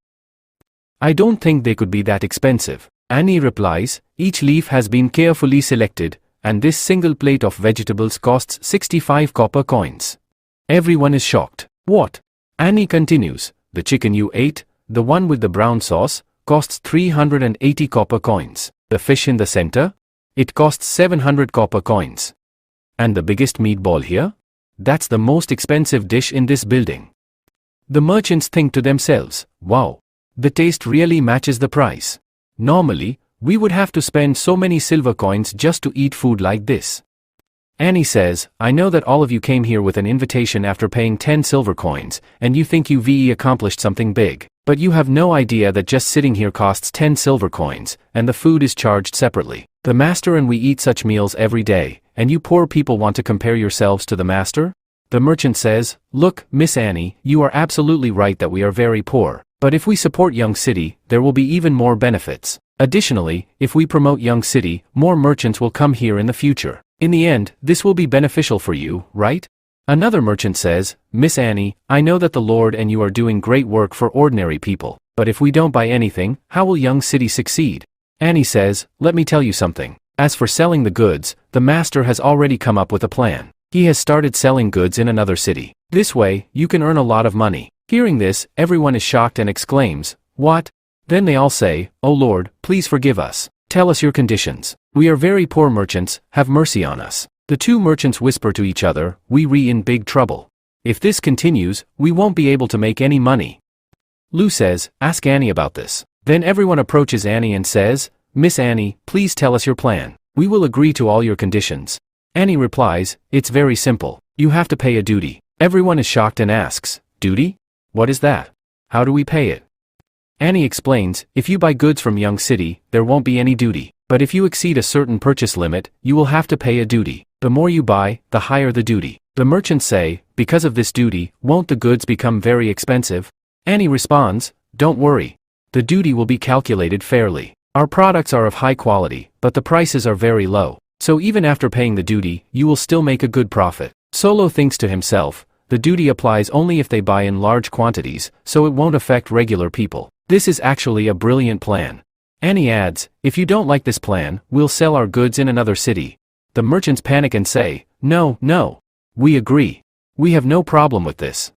I don't think they could be that expensive. Annie replies, each leaf has been carefully selected, and this single plate of vegetables costs 65 copper coins. Everyone is shocked. What? Annie continues, the chicken you ate, the one with the brown sauce, costs 380 copper coins. The fish in the center? It costs 700 copper coins. And the biggest meatball here? That's the most expensive dish in this building. The merchants think to themselves, wow, the taste really matches the price. Normally, we would have to spend so many silver coins just to eat food like this. Annie says, I know that all of you came here with an invitation after paying 10 silver coins, and you think you've accomplished something big. But you have no idea that just sitting here costs 10 silver coins, and the food is charged separately. The master and we eat such meals every day, and you poor people want to compare yourselves to the master? The merchant says, look, Miss Annie, you are absolutely right that we are very poor. But if we support Young City, there will be even more benefits. Additionally, if we promote Young City, more merchants will come here in the future. In the end, this will be beneficial for you, right? Another merchant says, Miss Annie, I know that the Lord and you are doing great work for ordinary people, but if we don't buy anything, how will Young City succeed? Annie says, let me tell you something. As for selling the goods, the master has already come up with a plan. He has started selling goods in another city. This way, you can earn a lot of money. Hearing this, everyone is shocked and exclaims, what? Then they all say, oh Lord, please forgive us. Tell us your conditions. We are very poor merchants, have mercy on us. The two merchants whisper to each other, we're in big trouble. If this continues, we won't be able to make any money. Lou says, ask Annie about this. Then everyone approaches Annie and says, Miss Annie, please tell us your plan. We will agree to all your conditions. Annie replies, it's very simple. You have to pay a duty. Everyone is shocked and asks, duty? What is that? How do we pay it? Annie explains, if you buy goods from Young City, there won't be any duty. But if you exceed a certain purchase limit, you will have to pay a duty. The more you buy, the higher the duty. The merchants say, because of this duty, won't the goods become very expensive? Annie responds, don't worry. The duty will be calculated fairly. Our products are of high quality, but the prices are very low. So even after paying the duty, you will still make a good profit. Solo thinks to himself, the duty applies only if they buy in large quantities, so it won't affect regular people. This is actually a brilliant plan. Annie adds, if you don't like this plan, we'll sell our goods in another city. The merchants panic and say, no. We agree. We have no problem with this.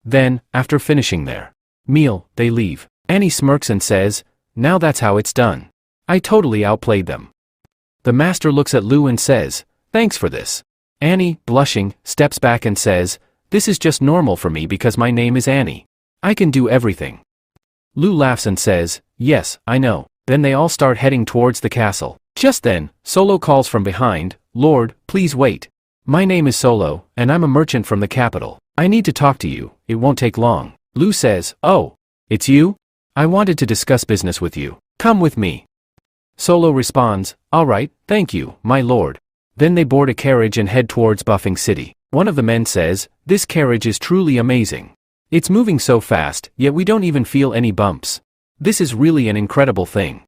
Then, after finishing their meal, they leave. Annie smirks and says, now that's how it's done. I totally outplayed them. The master looks at Lou and says, thanks for this. Annie, blushing, steps back and says, this is just normal for me because my name is Annie. I can do everything. Lou laughs and says, yes, I know. Then they all start heading towards the castle. Just then, Solo calls from behind, Lord, please wait. My name is Solo, and I'm a merchant from the capital. I need to talk to you, it won't take long. Lu says, oh, it's you? I wanted to discuss business with you. Come with me. Solo responds, alright, thank you, my lord. Then they board a carriage and head towards Buffing City. One of the men says, this carriage is truly amazing. It's moving so fast, yet we don't even feel any bumps. This is really an incredible thing.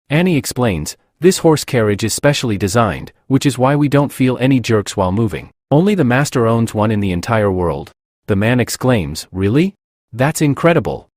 Annie explains, this horse carriage is specially designed, which is why we don't feel any jerks while moving. Only the master owns one in the entire world. The man exclaims, really? That's incredible.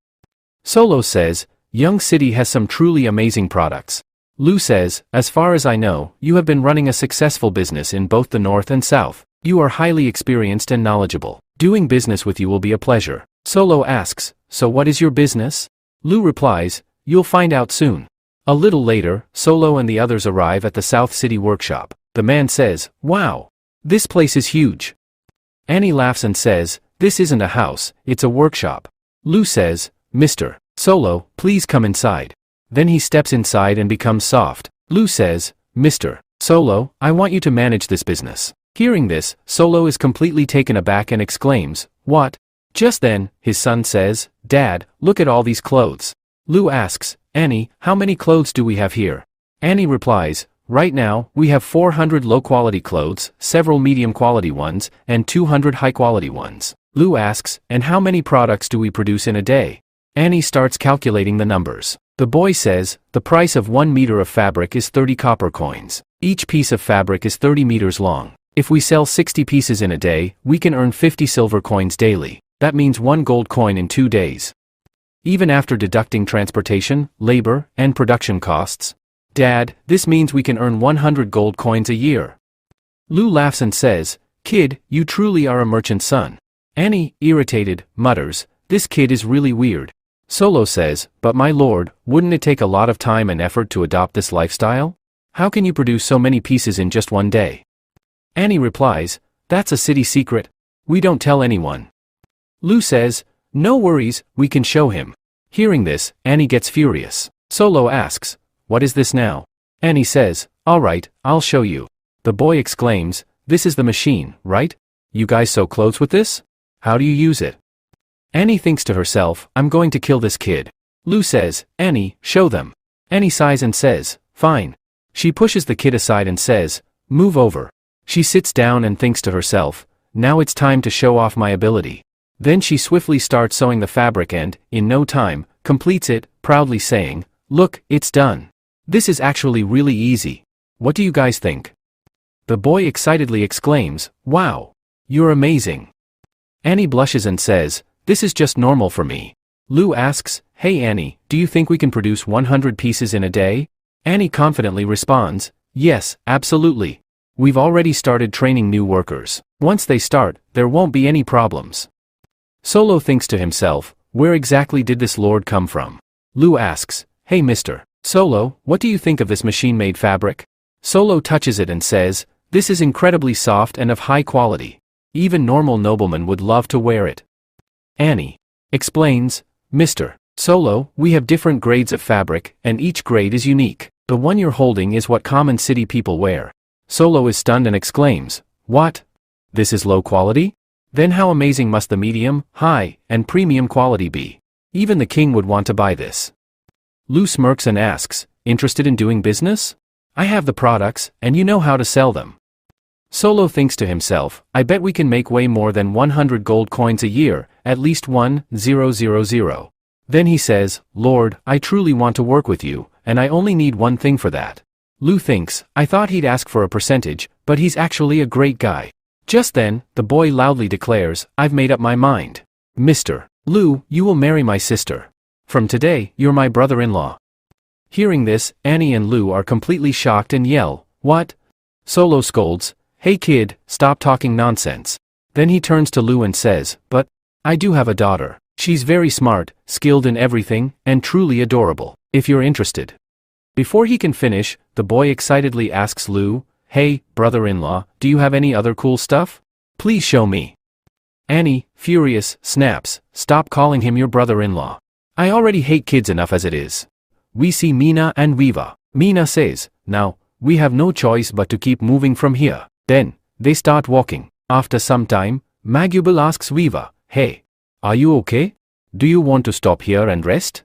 Solo says, Young City has some truly amazing products. Lu says, as far as I know, you have been running a successful business in both the north and south. You are highly experienced and knowledgeable. Doing business with you will be a pleasure. Solo asks, so what is your business? Lu replies, you'll find out soon. A little later, Solo and the others arrive at the South City workshop. The man says, wow, this place is huge. Annie laughs and says, this isn't a house, it's a workshop. Lu says, Mr. Solo, please come inside. Then he steps inside and becomes soft. Lu says, Mr. Solo, I want you to manage this business. Hearing this, Solo is completely taken aback and exclaims, what? Just then, his son says, Dad, look at all these clothes. Lu asks, Annie, how many clothes do we have here? Annie replies, right now, we have 400 low-quality clothes, several medium-quality ones, and 200 high-quality ones. Lu asks, and how many products do we produce in a day? Annie starts calculating the numbers. The boy says, the price of 1 meter of fabric is 30 copper coins. Each piece of fabric is 30 meters long. If we sell 60 pieces in a day, we can earn 50 silver coins daily. That means 1 gold coin in 2 days. Even after deducting transportation, labor, and production costs. Dad, this means we can earn 100 gold coins a year. Lu laughs and says, kid, you truly are a merchant's son. Annie, irritated, mutters, this kid is really weird. Solo says, but my lord, wouldn't it take a lot of time and effort to adopt this lifestyle? How can you produce so many pieces in just 1 day? Annie replies, that's a city secret. We don't tell anyone. Lu says, no worries, we can show him. Hearing this, Annie gets furious. Solo asks, what is this now? Annie says, alright, I'll show you. The boy exclaims, this is the machine, right? You guys sew clothes with this? How do you use it? Annie thinks to herself, I'm going to kill this kid. Lu says, Annie, show them. Annie sighs and says, fine. She pushes the kid aside and says, move over. She sits down and thinks to herself, now it's time to show off my ability. Then she swiftly starts sewing the fabric and, in no time, completes it, proudly saying, look, it's done. This is actually really easy. What do you guys think? The boy excitedly exclaims, wow, you're amazing. Annie blushes and says, this is just normal for me. Lu asks, hey Annie, do you think we can produce 100 pieces in a day? Annie confidently responds, yes, absolutely. We've already started training new workers. Once they start, there won't be any problems. Solo thinks to himself, where exactly did this lord come from? Lu asks, hey Mr. Solo, what do you think of this machine-made fabric? Solo touches it and says, this is incredibly soft and of high quality. Even normal noblemen would love to wear it. Annie explains, Mr. Solo, we have different grades of fabric, and each grade is unique. The one you're holding is what common city people wear. Solo is stunned and exclaims, what? This is low quality? Then how amazing must the medium, high, and premium quality be? Even the king would want to buy this. Lu smirks and asks, interested in doing business? I have the products, and you know how to sell them. Solo thinks to himself, I bet we can make way more than 100 gold coins a year, at least 1,000. Then he says, Lord, I truly want to work with you, and I only need one thing for that. Lu thinks, I thought he'd ask for a percentage, but he's actually a great guy. Just then, the boy loudly declares, I've made up my mind. Mr. Lu, you will marry my sister. From today, you're my brother-in-law. Hearing this, Annie and Lu are completely shocked and yell, what? Solo scolds, hey kid, stop talking nonsense. Then he turns to Lu and says, but I do have a daughter. She's very smart, skilled in everything, and truly adorable, if you're interested. Before he can finish, the boy excitedly asks Lu, hey, brother-in-law, do you have any other cool stuff? Please show me. Annie, furious, snaps, stop calling him your brother-in-law. I already hate kids enough as it is. We see Mina and Viva. Mina says, now, we have no choice but to keep moving from here. Then, They start walking. After some time, Magubal asks Viva, "Hey, are you okay? Do you want to stop here and rest?"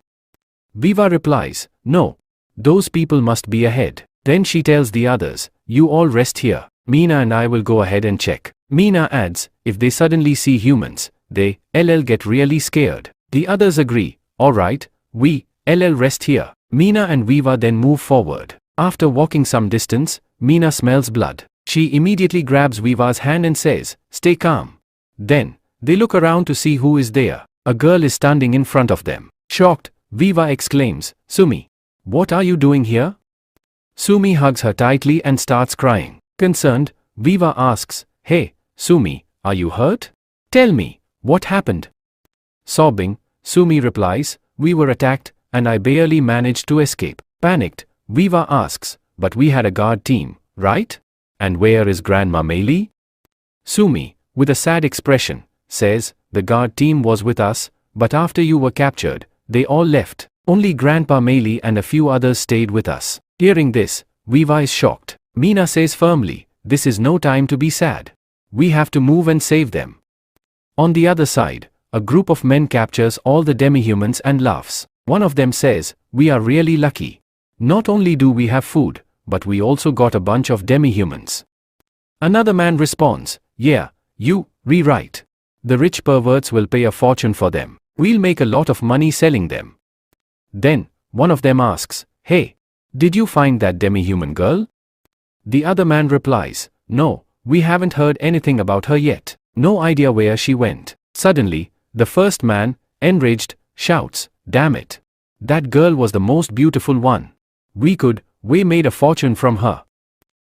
Viva replies, "No. Those people must be ahead." Then she tells the others, "You all rest here. Mina and I will go ahead and check." Mina adds, "If they suddenly see humans, they get really scared." The others agree, "Alright, we rest here." Mina and Viva then move forward. After walking some distance, Mina smells blood. She immediately grabs Viva's hand and says, "Stay calm." Then, they look around to see who is there. A girl is standing in front of them. Shocked, Viva exclaims, "Sumi, what are you doing here?" Sumi hugs her tightly and starts crying. Concerned, Viva asks, "Hey, Sumi, are you hurt? Tell me, what happened?" Sobbing, Sumi replies, "We were attacked, and I barely managed to escape." Panicked, Viva asks, "But we had a guard team, right? And where is Grandma Meili?" Sumi, with a sad expression, says, "The guard team was with us, but after you were captured, they all left. Only Grandpa Meili and a few others stayed with us." Hearing this, Viva is shocked. Mina says firmly, "This is no time to be sad. We have to move and save them." On the other side, a group of men captures all the demi-humans and laughs. One of them says, "We are really lucky. Not only do we have food, but we also got a bunch of demi-humans." Another man responds, "Yeah, you, rewrite. The rich perverts will pay a fortune for them. We'll make a lot of money selling them." Then, one of them asks, "Hey, did you find that demi-human girl?" The other man replies, "No, we haven't heard anything about her yet. No idea where she went." Suddenly, the first man, enraged, shouts, "Damn it. That girl was the most beautiful one. We made a fortune from her."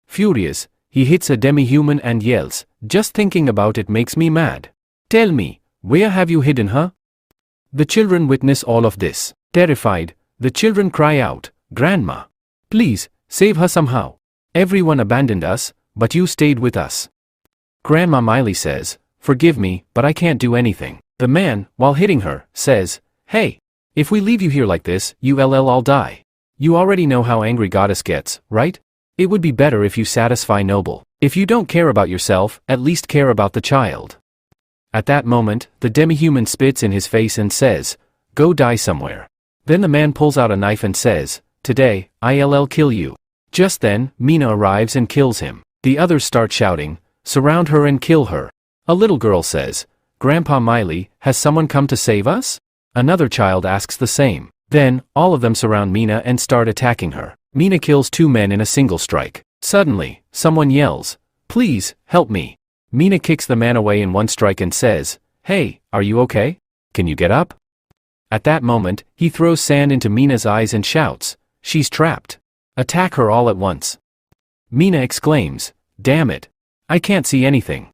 Furious, he hits a demi-human and yells, "Just thinking about it makes me mad. Tell me, where have you hidden her?" The children witness all of this. Terrified, the children cry out, "Grandma, please, save her somehow. Everyone abandoned us, but you stayed with us." Grandma Meili says, "Forgive me, but I can't do anything." The man, while hitting her, says, "Hey, if we leave you here like this, you'll all die. You already know how angry Goddess gets, right? It would be better if you satisfy Noble. If you don't care about yourself, at least care about the child." At that moment, the demi-human spits in his face and says, "Go die somewhere." Then the man pulls out a knife and says, "Today, I'll kill you." Just then, Mina arrives and kills him. The others start shouting, surround her and kill her. A little girl says, "Grandpa Meili, has someone come to save us?" Another child asks the same. Then, all of them surround Mina and start attacking her. Mina kills 2 men in a single strike. Suddenly, someone yells, "Please, help me." Mina kicks the man away in one strike and says, "Hey, are you okay? Can you get up?" At that moment, he throws sand into Mina's eyes and shouts, "She's trapped. Attack her all at once." Mina exclaims, "Damn it. I can't see anything."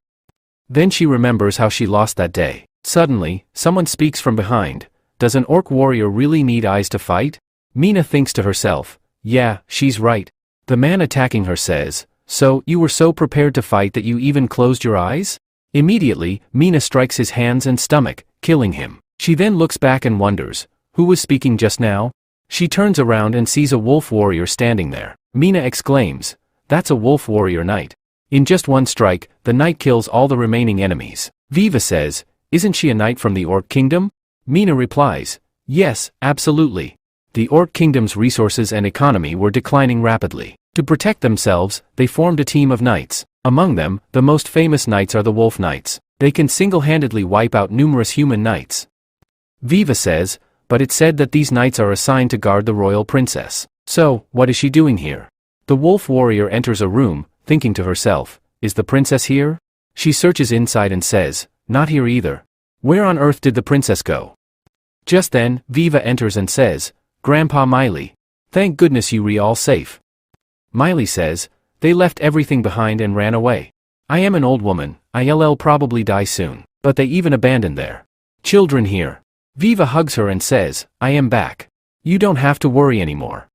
Then she remembers how she lost that day. Suddenly, someone speaks from behind, "Does an orc warrior really need eyes to fight?" Mina thinks to herself, "Yeah, she's right." The man attacking her says, "So, you were so prepared to fight that you even closed your eyes?" Immediately, Mina strikes his hands and stomach, killing him. She then looks back and wonders, who was speaking just now? She turns around and sees a wolf warrior standing there. Mina exclaims, "That's a wolf warrior knight." In just one strike, the knight kills all the remaining enemies. Viva says, "Isn't she a knight from the Orc Kingdom?" Mina replies, "Yes, absolutely." The Orc Kingdom's resources and economy were declining rapidly. To protect themselves, they formed a team of knights. Among them, the most famous knights are the Wolf Knights. They can single-handedly wipe out numerous human knights. Viva says, "But it said that these knights are assigned to guard the royal princess. So, what is she doing here?" The wolf warrior enters a room, thinking to herself, "Is the princess here?" She searches inside and says, "Not here either. Where on earth did the princess go?" Just then, Viva enters and says, "Grandpa Meili. Thank goodness you all safe." Meili says, "They left everything behind and ran away. I am an old woman, I'll probably die soon. But they even abandoned their children here." Viva hugs her and says, "I am back. You don't have to worry anymore."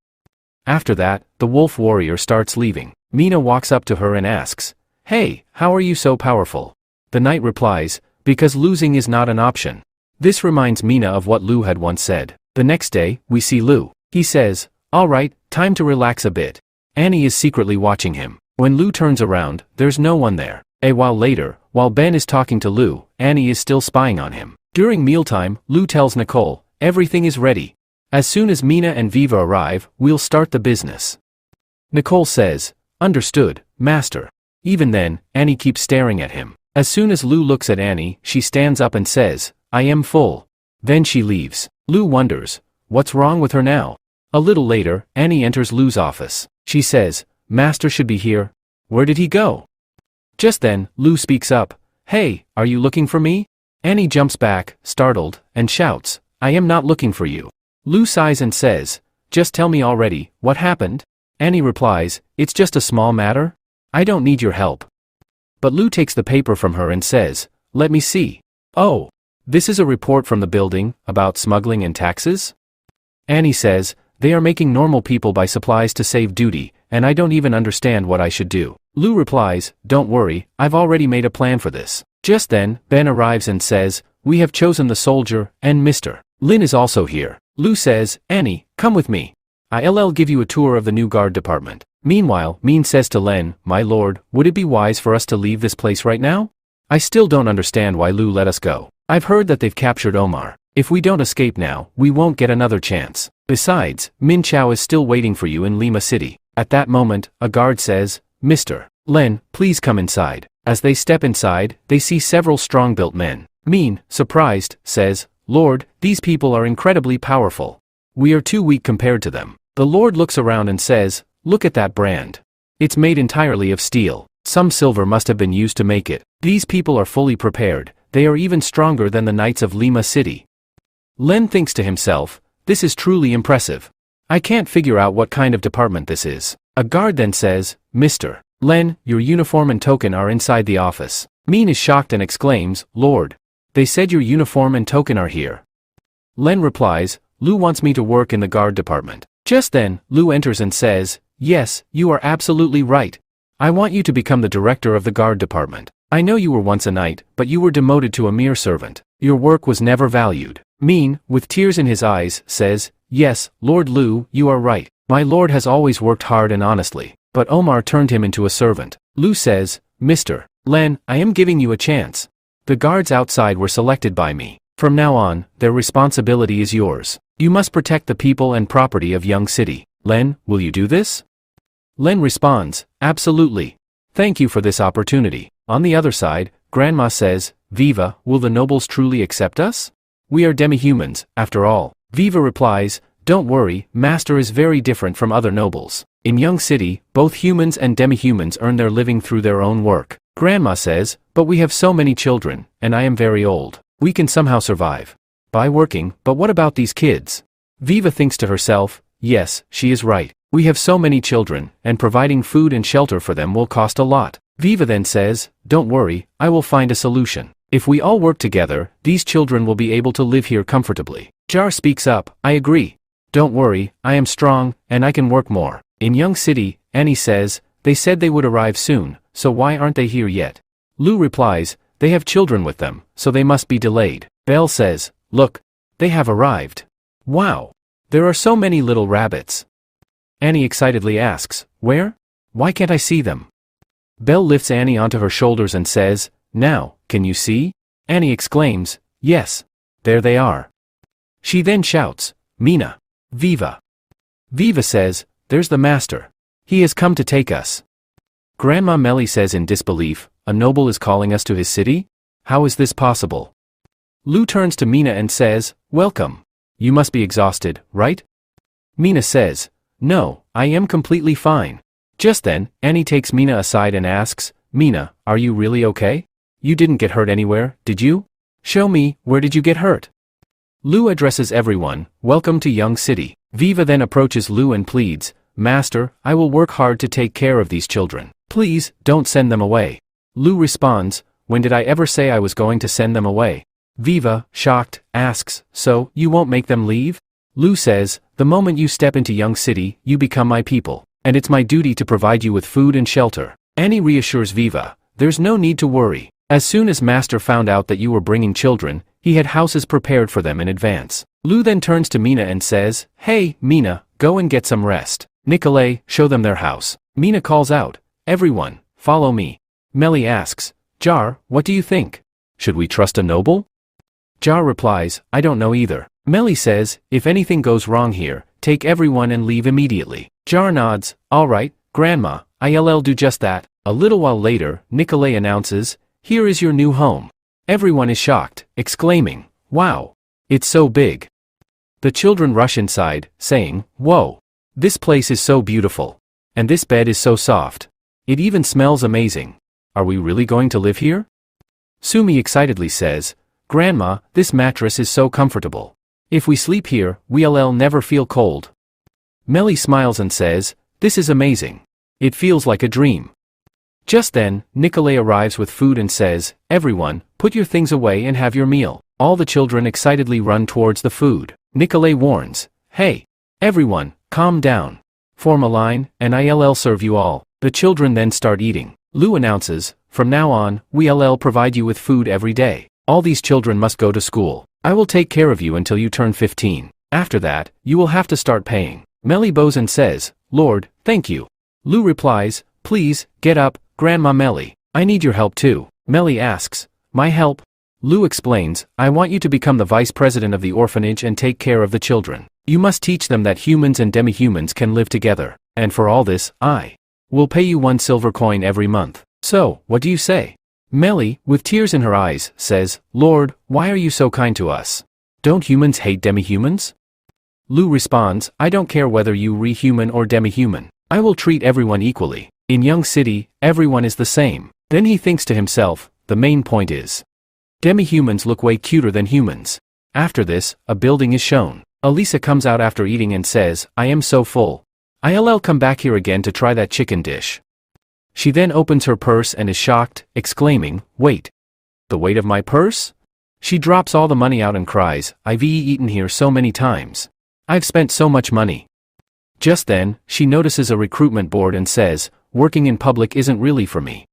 After that, the wolf warrior starts leaving. Mina walks up to her and asks, "Hey, how are you so powerful?" The knight replies, "Because losing is not an option." This reminds Mina of what Lu had once said. The next day, we see Lu. He says, "Alright, time to relax a bit." Annie is secretly watching him. When Lu turns around, there's no one there. A while later, while Ben is talking to Lu, Annie is still spying on him. During mealtime, Lu tells Nicole, everything is ready. As soon as Mina and Viva arrive, we'll start the business. Nicole says, understood, master. Even then, Annie keeps staring at him. As soon as Lu looks at Annie, she stands up and says, I am full. Then she leaves. Lu wonders, what's wrong with her now? A little later, Annie enters Lu's office. She says, master should be here. Where did he go? Just then, Lu speaks up, hey, are you looking for me? Annie jumps back, startled, and shouts, I am not looking for you. Lu sighs and says, just tell me already, what happened? Annie replies, it's just a small matter. I don't need your help. But Lu takes the paper from her and says, let me see. Oh, this is a report from the building, about smuggling and taxes? Annie says, they are making normal people buy supplies to save duty, and I don't even understand what I should do. Lu replies, don't worry, I've already made a plan for this. Just then, Ben arrives and says, we have chosen the soldier, and Mr. Lin is also here. Lu says, Annie, come with me. I'll give you a tour of the new guard department. Meanwhile, Min says to Len, my lord, would it be wise for us to leave this place right now? I still don't understand why Lu let us go. I've heard that they've captured Omar. If we don't escape now, we won't get another chance. Besides, Min Chao is still waiting for you in Lima City. At that moment, a guard says, Mr. Len, please come inside. As they step inside, they see several strong-built men. Min, surprised, says, Lord, these people are incredibly powerful. We are too weak compared to them. The Lord looks around and says, look at that brand. It's made entirely of steel. Some silver must have been used to make it. These people are fully prepared. They are even stronger than the knights of Lima City. Len thinks to himself, this is truly impressive. I can't figure out what kind of department this is. A guard then says, Mr. Len, your uniform and token are inside the office. Min is shocked and exclaims, Lord. They said your uniform and token are here. Len replies, Lu wants me to work in the guard department. Just then, Lu enters and says, yes, you are absolutely right. I want you to become the director of the guard department. I know you were once a knight, but you were demoted to a mere servant. Your work was never valued. Min, with tears in his eyes, says, yes, Lord Lu, you are right. My lord has always worked hard and honestly, but Omar turned him into a servant. Lu says, Mr. Len, I am giving you a chance. The guards outside were selected by me. From now on, their responsibility is yours. You must protect the people and property of Young City. Len, will you do this? Len responds, absolutely. Thank you for this opportunity. On the other side, Grandma says, Viva, will the nobles truly accept us? We are demi-humans, after all. Viva replies, don't worry, Master is very different from other nobles. In Young City, both humans and demi-humans earn their living through their own work. Grandma says, but we have so many children, and I am very old. We can somehow survive by working, but what about these kids? Viva thinks to herself, yes, she is right. We have so many children, and providing food and shelter for them will cost a lot. Viva then says, don't worry, I will find a solution. If we all work together, these children will be able to live here comfortably. Jar speaks up, I agree. Don't worry, I am strong, and I can work more. In Young City, Annie says, they said they would arrive soon, so why aren't they here yet? Lu replies, they have children with them, so they must be delayed. Belle says, look, they have arrived. Wow, there are so many little rabbits. Annie excitedly asks, where? Why can't I see them? Belle lifts Annie onto her shoulders and says, now, can you see? Annie exclaims, yes, there they are. She then shouts, Mina, Viva. Viva says, there's the master. He has come to take us. Grandma Melly says in disbelief, a noble is calling us to his city? How is this possible? Lu turns to Mina and says, welcome. You must be exhausted, right? Mina says, no, I am completely fine. Just then, Annie takes Mina aside and asks, Mina, are you really okay? You didn't get hurt anywhere, did you? Show me, where did you get hurt? Lu addresses everyone, welcome to Young City. Viva then approaches Lu and pleads, Master, I will work hard to take care of these children. Please, don't send them away. Lu responds, when did I ever say I was going to send them away? Viva, shocked, asks, so, you won't make them leave? Lu says, the moment you step into Young City, you become my people, and it's my duty to provide you with food and shelter. Annie reassures Viva, there's no need to worry. As soon as Master found out that you were bringing children, he had houses prepared for them in advance. Lu then turns to Mina and says, hey, Mina, go and get some rest. Nicolay, show them their house. Mina calls out, everyone, follow me. Melly asks, Jar, what do you think? Should we trust a noble? Jar replies, I don't know either. Melly says, if anything goes wrong here, take everyone and leave immediately. Jar nods, alright, Grandma, I'll do just that. A little while later, Nikolay announces, here is your new home. Everyone is shocked, exclaiming, wow, it's so big. The children rush inside, saying, whoa, this place is so beautiful. And this bed is so soft. It even smells amazing. Are we really going to live here? Sumi excitedly says, Grandma, this mattress is so comfortable. If we sleep here, we'll never feel cold. Melly smiles and says, this is amazing. It feels like a dream. Just then, Nikolay arrives with food and says, everyone, put your things away and have your meal. All the children excitedly run towards the food. Nikolay warns, hey, everyone, calm down. Form a line, and I'll serve you all. The children then start eating. Lu announces, from now on, we'll provide you with food every day. All these children must go to school. I will take care of you until you turn 15. After that, you will have to start paying. Melly bows and says, Lord, thank you. Lu replies, please, get up, Grandma Melly. I need your help too. Melly asks, my help? Lu explains, I want you to become the vice president of the orphanage and take care of the children. You must teach them that humans and demi-humans can live together. And for all this, I will pay you 1 silver coin every month. So, what do you say? Melly, with tears in her eyes, says, Lord, why are you so kind to us? Don't humans hate demi-humans? Lu responds, I don't care whether you re-human or demi-human. I will treat everyone equally. In Young City, everyone is the same. Then he thinks to himself, the main point is, demi-humans look way cuter than humans. After this, a building is shown. Elisa comes out after eating and says, I am so full. I'll come back here again to try that chicken dish. She then opens her purse and is shocked, exclaiming, wait. The weight of my purse? She drops all the money out and cries, I've eaten here so many times. I've spent so much money. Just then, she notices a recruitment board and says, working in public isn't really for me.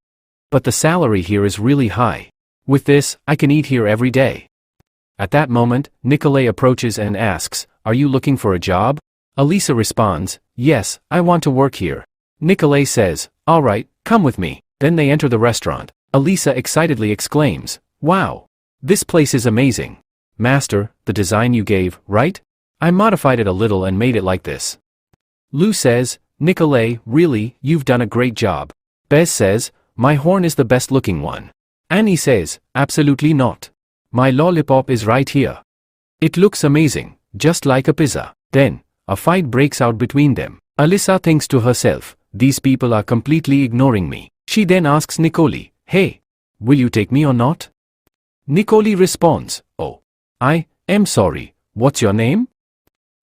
But the salary here is really high. With this, I can eat here every day. At that moment, Nikolay approaches and asks, are you looking for a job? Elisa responds, yes, I want to work here. Nikolay says, alright, come with me. Then they enter the restaurant. Elisa excitedly exclaims, wow, this place is amazing. Master, the design you gave, right? I modified it a little and made it like this. Lu says, Nikolay, really, you've done a great job. Bez says, my horn is the best looking one. Annie says, absolutely not. My lollipop is right here. It looks amazing, just like a pizza. Then, a fight breaks out between them. Elisa thinks to herself, these people are completely ignoring me. She then asks Nikolay, hey, will you take me or not? Nikolay responds, oh, I am sorry, what's your name?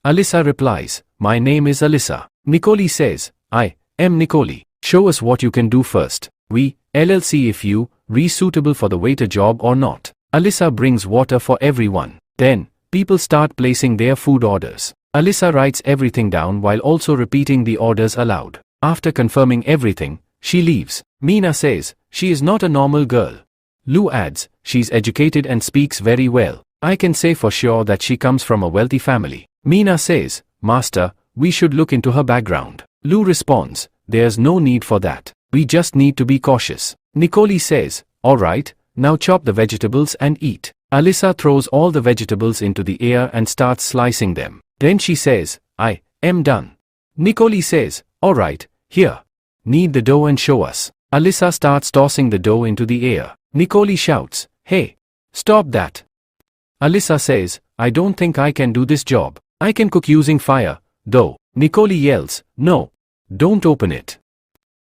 Elisa replies, my name is Elisa. Nikolay says, I am Nikolay. Show us what you can do first. We'll see if you are suitable for the waiter job or not. Elisa brings water for everyone. Then, people start placing their food orders. Elisa writes everything down while also repeating the orders aloud. After confirming everything, she leaves. Mina says, she is not a normal girl. Lu adds, she's educated and speaks very well. I can say for sure that she comes from a wealthy family. Mina says, Master, we should look into her background. Lu responds, there's no need for that. We just need to be cautious. Nikolay says, alright, now chop the vegetables and eat. Elisa throws all the vegetables into the air and starts slicing them. Then she says, I am done. Nikolay says, alright, here. Knead the dough and show us. Elisa starts tossing the dough into the air. Nikolay shouts, hey, stop that. Elisa says, I don't think I can do this job. I can cook using fire, though. Nikolay yells, no, don't open it.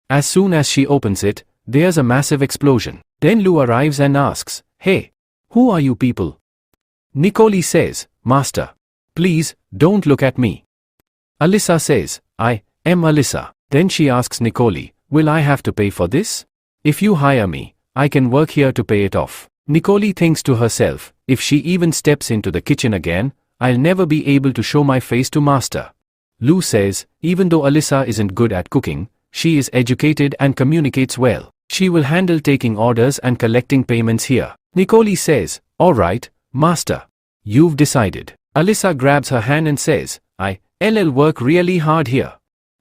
As soon as she opens it, there's a massive explosion. Then Lu arrives and asks, hey, who are you people? Nikolay says, Master, please, don't look at me. Elisa says, I am Elisa. Then she asks Nikolay, will I have to pay for this? If you hire me, I can work here to pay it off. Nikolay thinks to herself, if she even steps into the kitchen again, I'll never be able to show my face to Master. Lu says, even though Elisa isn't good at cooking, she is educated and communicates well. She will handle taking orders and collecting payments here. Nikolay says, alright, Master. You've decided. Elisa grabs her hand and says, I'll work really hard here.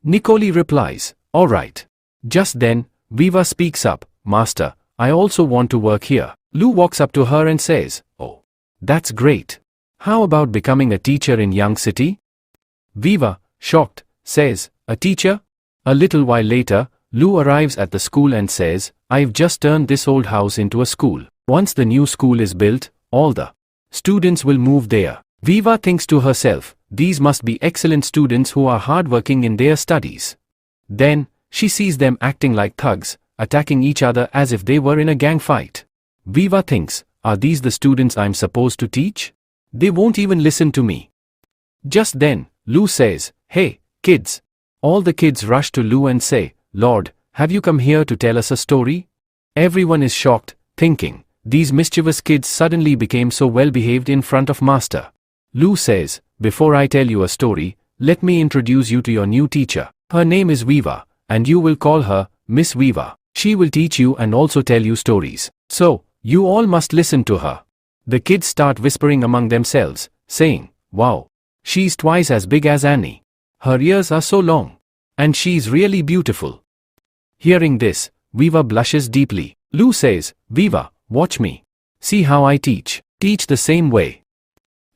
Nikolay replies, alright. Just then, Viva speaks up, Master, I also want to work here. Lu walks up to her and says, oh, that's great. How about becoming a teacher in Young City? Viva, shocked, says, a teacher? A little while later, Lu arrives at the school and says, I've just turned this old house into a school. Once the new school is built, all the students will move there. Viva thinks to herself, these must be excellent students who are hardworking in their studies. Then, she sees them acting like thugs, attacking each other as if they were in a gang fight. Viva thinks, are these the students I'm supposed to teach? They won't even listen to me. Just then, Lu says, hey, kids. All the kids rush to Lu and say, Lord, have you come here to tell us a story? Everyone is shocked, thinking, these mischievous kids suddenly became so well-behaved in front of Master. Lu says, before I tell you a story, let me introduce you to your new teacher. Her name is Viva, and you will call her Miss Viva. She will teach you and also tell you stories. So, you all must listen to her. The kids start whispering among themselves, saying, wow, she's twice as big as Annie. Her ears are so long. And she's really beautiful. Hearing this, Viva blushes deeply. Lu says, Viva, watch me. See how I teach. Teach the same way.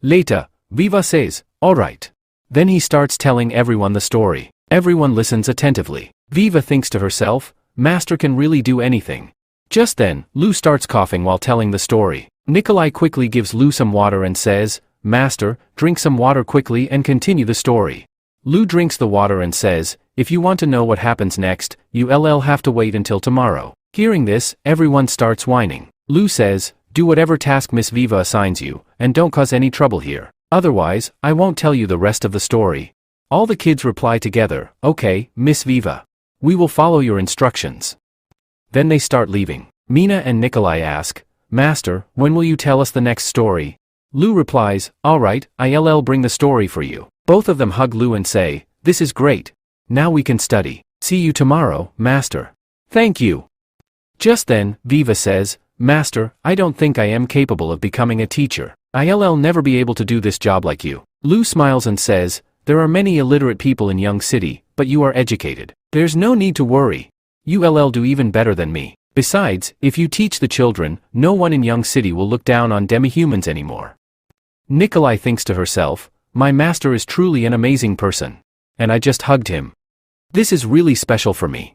Later, Viva says, alright. Then he starts telling everyone the story. Everyone listens attentively. Viva thinks to herself, Master can really do anything. Just then, Lu starts coughing while telling the story. Nikolai quickly gives Lu some water and says, Master, drink some water quickly and continue the story. Lu drinks the water and says, if you want to know what happens next, you'll have to wait until tomorrow. Hearing this, everyone starts whining. Lu says, do whatever task Miss Viva assigns you, and don't cause any trouble here. Otherwise, I won't tell you the rest of the story. All the kids reply together, okay, Miss Viva. We will follow your instructions. Then they start leaving. Mina and Nikolai ask, Master, when will you tell us the next story? Lu replies, alright, I'll bring the story for you. Both of them hug Lu and say, this is great. Now we can study. See you tomorrow, Master. Thank you. Just then, Viva says, Master, I don't think I am capable of becoming a teacher. I'll never be able to do this job like you. Lu smiles and says, there are many illiterate people in Young City, but you are educated. There's no need to worry. You'll do even better than me. Besides, if you teach the children, no one in Young City will look down on demi-humans anymore. Nikolai thinks to herself, my master is truly an amazing person. And I just hugged him. This is really special for me.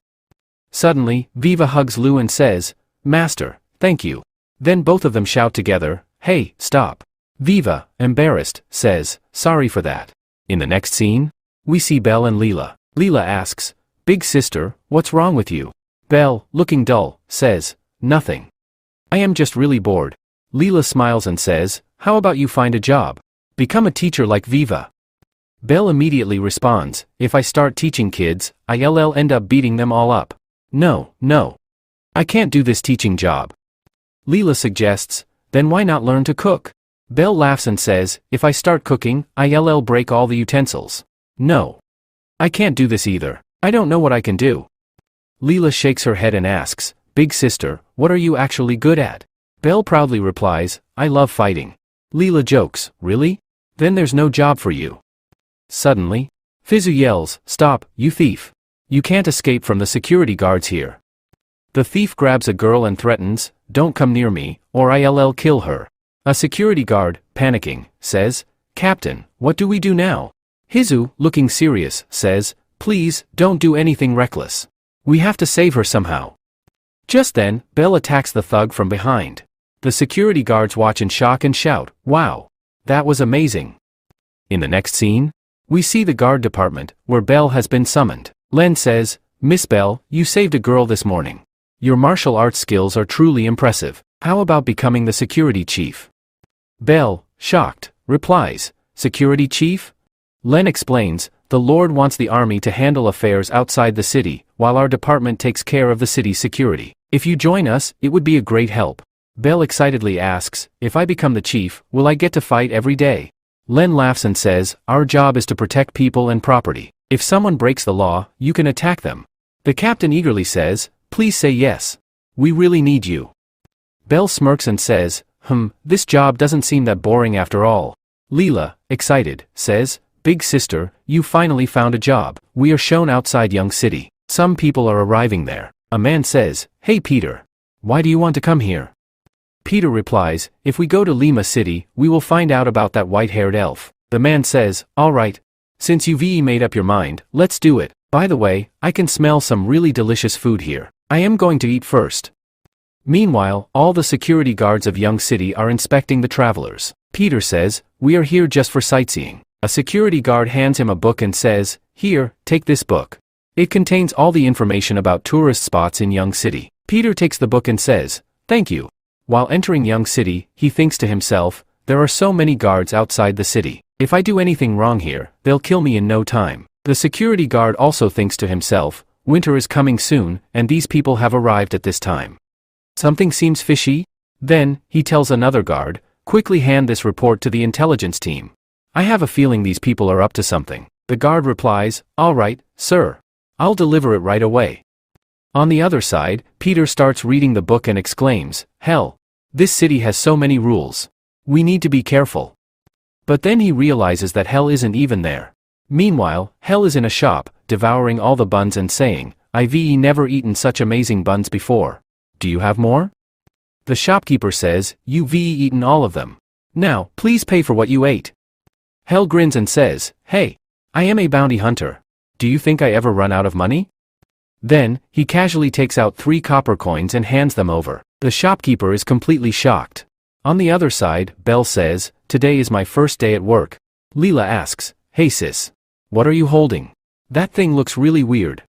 Suddenly, Viva hugs Lu and says, Master, thank you. Then both of them shout together, hey, stop. Viva, embarrassed, says, sorry for that. In the next scene, we see Belle and Leela. Leela asks, big sister, what's wrong with you? Belle, looking dull, says, nothing. I am just really bored. Leela smiles and says, how about you find a job? Become a teacher like Viva. Belle immediately responds, if I start teaching kids, I'll end up beating them all up. No. I can't do this teaching job. Leela suggests, then why not learn to cook? Belle laughs and says, if I start cooking, I'll break all the utensils. No. I can't do this either. I don't know what I can do. Leela shakes her head and asks, big sister, what are you actually good at? Belle proudly replies, I love fighting. Leela jokes, really? Then there's no job for you. Suddenly, Fizu yells, stop, you thief. You can't escape from the security guards here. The thief grabs a girl and threatens, don't come near me, or I'll kill her. A security guard, panicking, says, Captain, what do we do now? Hizu, looking serious, says, please, don't do anything reckless. We have to save her somehow. Just then, Belle attacks the thug from behind. The security guards watch in shock and shout, wow, that was amazing. In the next scene, we see the guard department, where Belle has been summoned. Len says, Miss Belle, you saved a girl this morning. Your martial arts skills are truly impressive. How about becoming the security chief? Belle, shocked, replies, security chief? Len explains, the Lord wants the army to handle affairs outside the city, while our department takes care of the city's security. If you join us, it would be a great help. Belle excitedly asks, if I become the chief, will I get to fight every day? Len laughs and says, our job is to protect people and property. If someone breaks the law, you can attack them. The captain eagerly says, please say yes. We really need you. Belle smirks and says, this job doesn't seem that boring after all. Leela, excited, says, big sister, you finally found a job. We are shown outside Young City. Some people are arriving there. A man says, "Hey Peter. Why do you want to come here?" Peter replies, "If we go to Lima City, we will find out about that white-haired elf." The man says, "All right. Since you've made up your mind, let's do it. By the way, I can smell some really delicious food here. I am going to eat first." Meanwhile, all the security guards of Young City are inspecting the travelers. Peter says, "We are here just for sightseeing." A security guard hands him a book and says, "Here, take this book. It contains all the information about tourist spots in Young City." Peter takes the book and says, "Thank you." While entering Young City, he thinks to himself, "There are so many guards outside the city. If I do anything wrong here, they'll kill me in no time." The security guard also thinks to himself, "Winter is coming soon, and these people have arrived at this time. Something seems fishy." Then, he tells another guard, "Quickly hand this report to the intelligence team. I have a feeling these people are up to something." The guard replies, "All right, sir. I'll deliver it right away." On the other side, Peter starts reading the book and exclaims, "Hell! This city has so many rules. We need to be careful." But then he realizes that Hell isn't even there. Meanwhile, Hell is in a shop, devouring all the buns and saying, "I've never eaten such amazing buns before. Do you have more?" The shopkeeper says, "You've eaten all of them. Now, please pay for what you ate." Hell grins and says, "Hey, I am a bounty hunter. Do you think I ever run out of money?" Then, he casually takes out 3 copper coins and hands them over. The shopkeeper is completely shocked. On the other side, Belle says, "Today is my first day at work." Leela asks, "Hey sis. What are you holding? That thing looks really weird."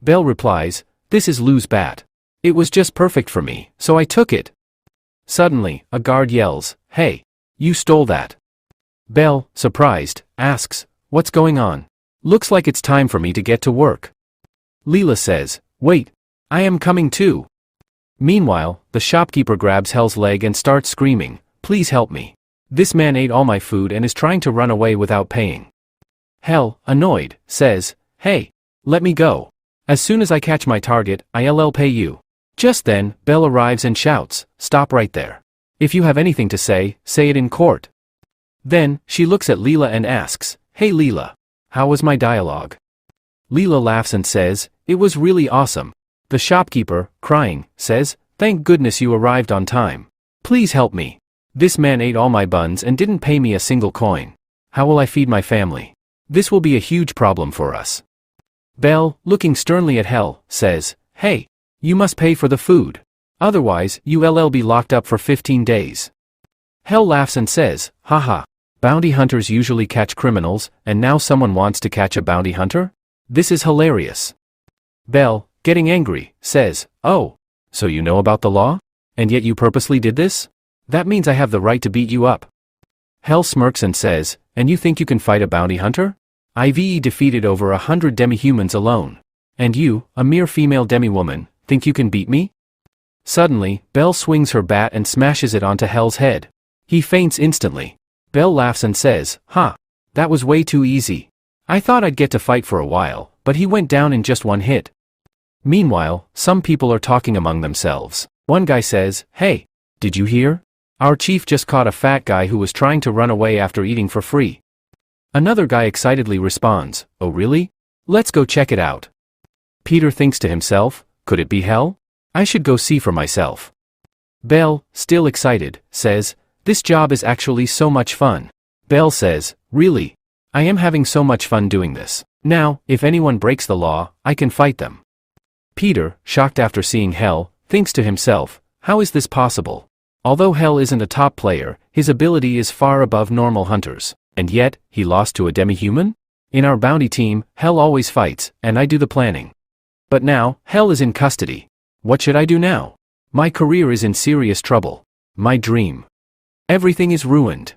Belle replies, "This is Lou's bat. It was just perfect for me, so I took it." Suddenly, a guard yells, "Hey, you stole that." Belle, surprised, asks, "What's going on? Looks like it's time for me to get to work." Leela says, "Wait, I am coming too." Meanwhile, the shopkeeper grabs Hell's leg and starts screaming, "Please help me. This man ate all my food and is trying to run away without paying." Hell, annoyed, says, "Hey, let me go. As soon as I catch my target, I'll pay you." Just then, Belle arrives and shouts, "Stop right there. If you have anything to say, say it in court." Then, she looks at Leela and asks, "Hey Leela, how was my dialogue?" Leela laughs and says, "It was really awesome." The shopkeeper, crying, says, "Thank goodness you arrived on time. Please help me. This man ate all my buns and didn't pay me a single coin. How will I feed my family? This will be a huge problem for us." Belle, looking sternly at Hell, says, "Hey, you must pay for the food. Otherwise, you'll be locked up for 15 days. Hell laughs and says, "Haha. Bounty hunters usually catch criminals, and now someone wants to catch a bounty hunter? This is hilarious." Belle, getting angry, says, "Oh, so you know about the law? And yet you purposely did this? That means I have the right to beat you up." Hell smirks and says, "And you think you can fight a bounty hunter? I've defeated over 100 demi-humans alone. And you, a mere female demi-woman, think you can beat me?" Suddenly, Belle swings her bat and smashes it onto Hell's head. He faints instantly. Belle laughs and says, That was way too easy. I thought I'd get to fight for a while, but he went down in just one hit." Meanwhile, some people are talking among themselves. One guy says, "Hey, did you hear? Our chief just caught a fat guy who was trying to run away after eating for free." Another guy excitedly responds, "Oh really? Let's go check it out." Peter thinks to himself, "Could it be Hell? I should go see for myself." Belle, still excited, says, "This job is actually so much fun." Belle says, "Really? I am having so much fun doing this. Now, if anyone breaks the law, I can fight them." Peter, shocked after seeing Hell, thinks to himself, "How is this possible? Although Hell isn't a top player, his ability is far above normal hunters. And yet, he lost to a demi-human? In our bounty team, Hell always fights, and I do the planning. But now, Hell is in custody. What should I do now? My career is in serious trouble. My dream. Everything is ruined."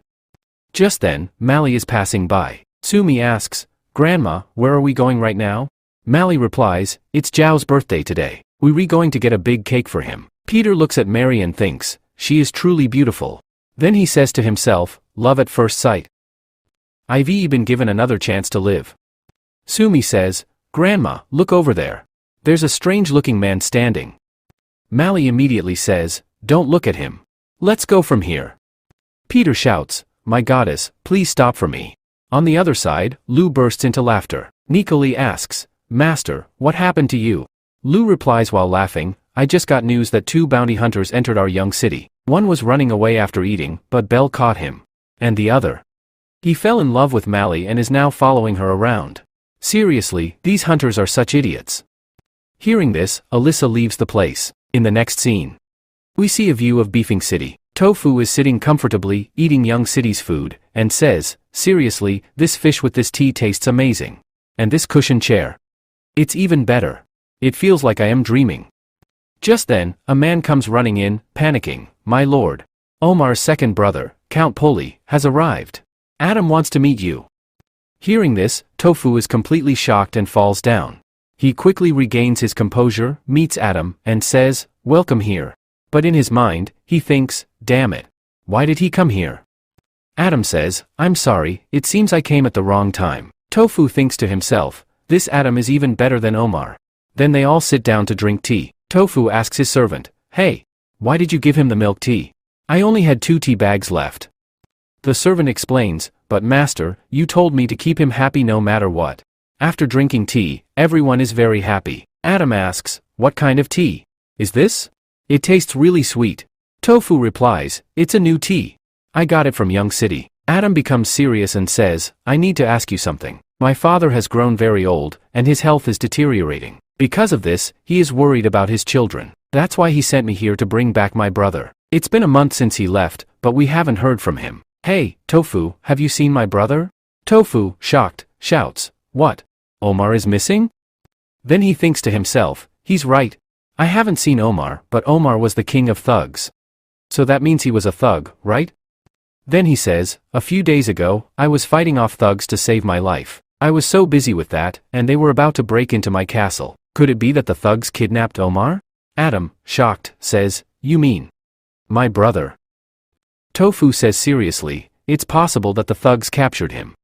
Just then, Mally is passing by. Sumi asks, "Grandma, where are we going right now?" Mally replies, "It's Zhao's birthday today. We're going to get a big cake for him." Peter looks at Mary and thinks, "She is truly beautiful." Then he says to himself, "Love at first sight. I've been given another chance to live." Sumi says, "Grandma, look over there. There's a strange-looking man standing." Mally immediately says, "Don't look at him. Let's go from here." Peter shouts, "My goddess, please stop for me." On the other side, Lou bursts into laughter. Nikoli asks, "Master, what happened to you? Lu replies while laughing, I just got news that 2 bounty hunters entered our young city. One was running away after eating, but Belle caught him. And the other. He fell in love with Mally and is now following her around. Seriously, these hunters are such idiots. Hearing this, Alyssa leaves the place. In the next scene, we see a view of Beefing City. Tofu is sitting comfortably, eating Young City's food, and says, seriously, this fish with this tea tastes amazing. And this cushion chair. It's even better. It feels like I am dreaming. Just then, a man comes running in, panicking, my lord. Omar's second brother, Count Poli, has arrived. Adam wants to meet you. Hearing this, Tofu is completely shocked and falls down. He quickly regains his composure, meets Adam, and says, welcome here. But in his mind, he thinks, damn it. Why did he come here? Adam says, I'm sorry, it seems I came at the wrong time. Tofu thinks to himself, this Adam is even better than Omar. Then they all sit down to drink tea. Tofu asks his servant, hey, why did you give him the milk tea? I only had 2 tea bags left. The servant explains, but master, you told me to keep him happy no matter what. After drinking tea, everyone is very happy. Adam asks, what kind of tea is this? It tastes really sweet. Tofu replies, it's a new tea. I got it from Young City. Adam becomes serious and says, I need to ask you something. My father has grown very old, and his health is deteriorating. Because of this, he is worried about his children. That's why he sent me here to bring back my brother. It's been a month since he left, but we haven't heard from him. Hey, Tofu, have you seen my brother? Tofu, shocked, shouts, what? Omar is missing? Then he thinks to himself, he's right. I haven't seen Omar, but Omar was the king of thugs. So that means he was a thug, right? Then he says, a few days ago, I was fighting off thugs to save my life. I was so busy with that, and they were about to break into my castle. Could it be that the thugs kidnapped Omar? Adam, shocked, says, you mean my brother? Tofu says seriously, it's possible that the thugs captured him.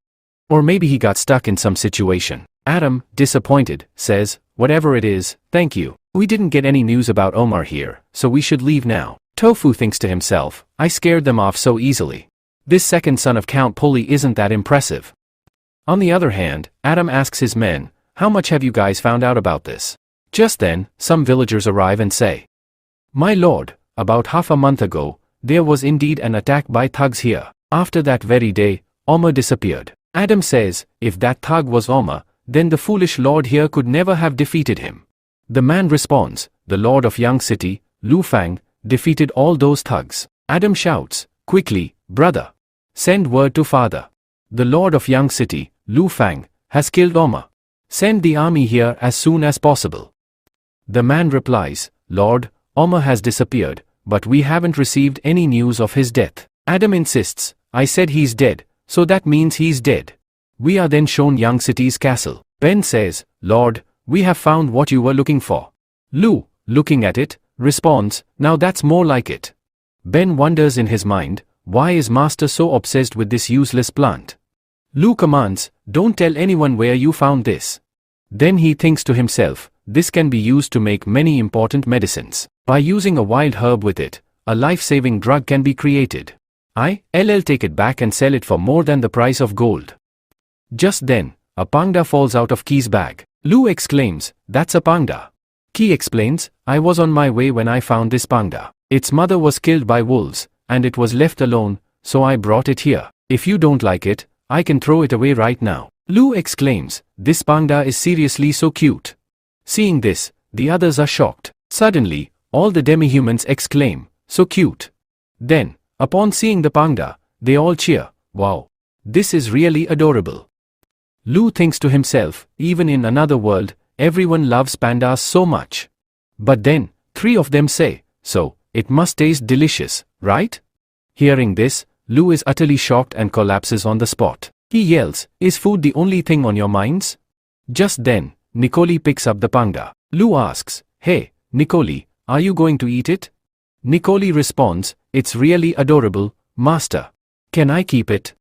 Or maybe he got stuck in some situation. Adam, disappointed, says, whatever it is, thank you. We didn't get any news about Omar here, so we should leave now. Tofu thinks to himself, I scared them off so easily. This second son of Count Poli isn't that impressive. On the other hand, Adam asks his men, how much have you guys found out about this? Just then, some villagers arrive and say, my lord, about half a month ago, there was indeed an attack by thugs here. After that very day, Omar disappeared. Adam says, if that thug was Omar, then the foolish lord here could never have defeated him. The man responds, the lord of Young City, Lu Fang, defeated all those thugs. Adam shouts, quickly, brother, send word to father. The lord of Young City, Lu Fang, has killed Omar. Send the army here as soon as possible. The man replies, Lord, Omar has disappeared, but we haven't received any news of his death. Adam insists, I said he's dead, so that means he's dead. We are then shown Young City's castle. Ben says, Lord, we have found what you were looking for. Lu, looking at it, responds, now that's more like it. Ben wonders in his mind, why is Master so obsessed with this useless plant? Lu commands, don't tell anyone where you found this. Then he thinks to himself, this can be used to make many important medicines. By using a wild herb with it, a life-saving drug can be created. I'll take it back and sell it for more than the price of gold. Just then, a panda falls out of Ki's bag. Lu exclaims, that's a panda. Ki explains, I was on my way when I found this panda. Its mother was killed by wolves, and it was left alone, so I brought it here. If you don't like it, I can throw it away right now. Lu exclaims, this panda is seriously so cute. Seeing this, the others are shocked. Suddenly, all the demi-humans exclaim, so cute. Then, upon seeing the panda, they all cheer, wow, this is really adorable. Lu thinks to himself, even in another world, everyone loves pandas so much. But then, 3 of them say, so, it must taste delicious, right? Hearing this, Lu is utterly shocked and collapses on the spot. He yells, is food the only thing on your minds? Just then, Nicoli picks up the panda. Lu asks, hey, Nicoli, are you going to eat it? Nicoli responds, it's really adorable, master. Can I keep it?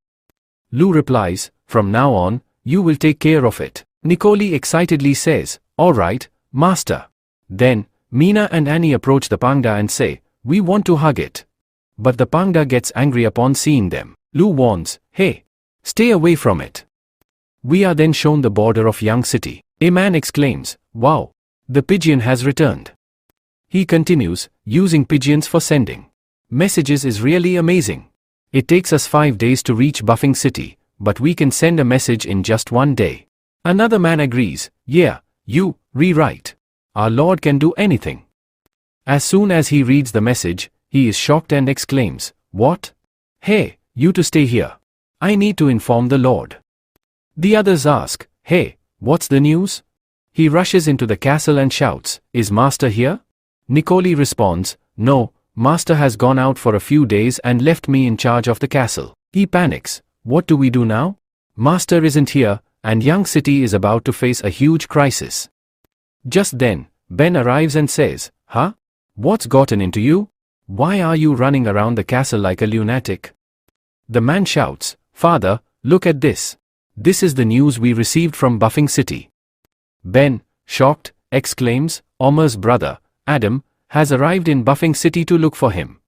Lu replies, from now on, you will take care of it. Nicoli excitedly says, alright, master. Then, Mina and Annie approach the panda and say, we want to hug it. But the panda gets angry upon seeing them. Lu warns, hey, stay away from it. We are then shown the border of Young City. A man exclaims, wow, The pigeon has returned. He continues, using pigeons for sending messages is really amazing. It takes us 5 days to reach Buffing City, but we can send a message in just 1 day. Another man agrees, yeah, you, rewrite. Our Lord can do anything. As soon as he reads the message, he is shocked and exclaims, what? Hey, you to stay here. I need to inform the Lord. The others ask, hey, what's the news? He rushes into the castle and shouts, is Master here? Nicoli responds, no, Master has gone out for a few days and left me in charge of the castle. He panics, what do we do now? Master isn't here, and Young City is about to face a huge crisis. Just then, Ben arrives and says, huh? What's gotten into you? Why are you running around the castle like a lunatic? The man shouts, Father, look at this. This is the news we received from Buffing City. Ben, shocked, exclaims, Omer's brother, Adam, has arrived in Buffing City to look for him.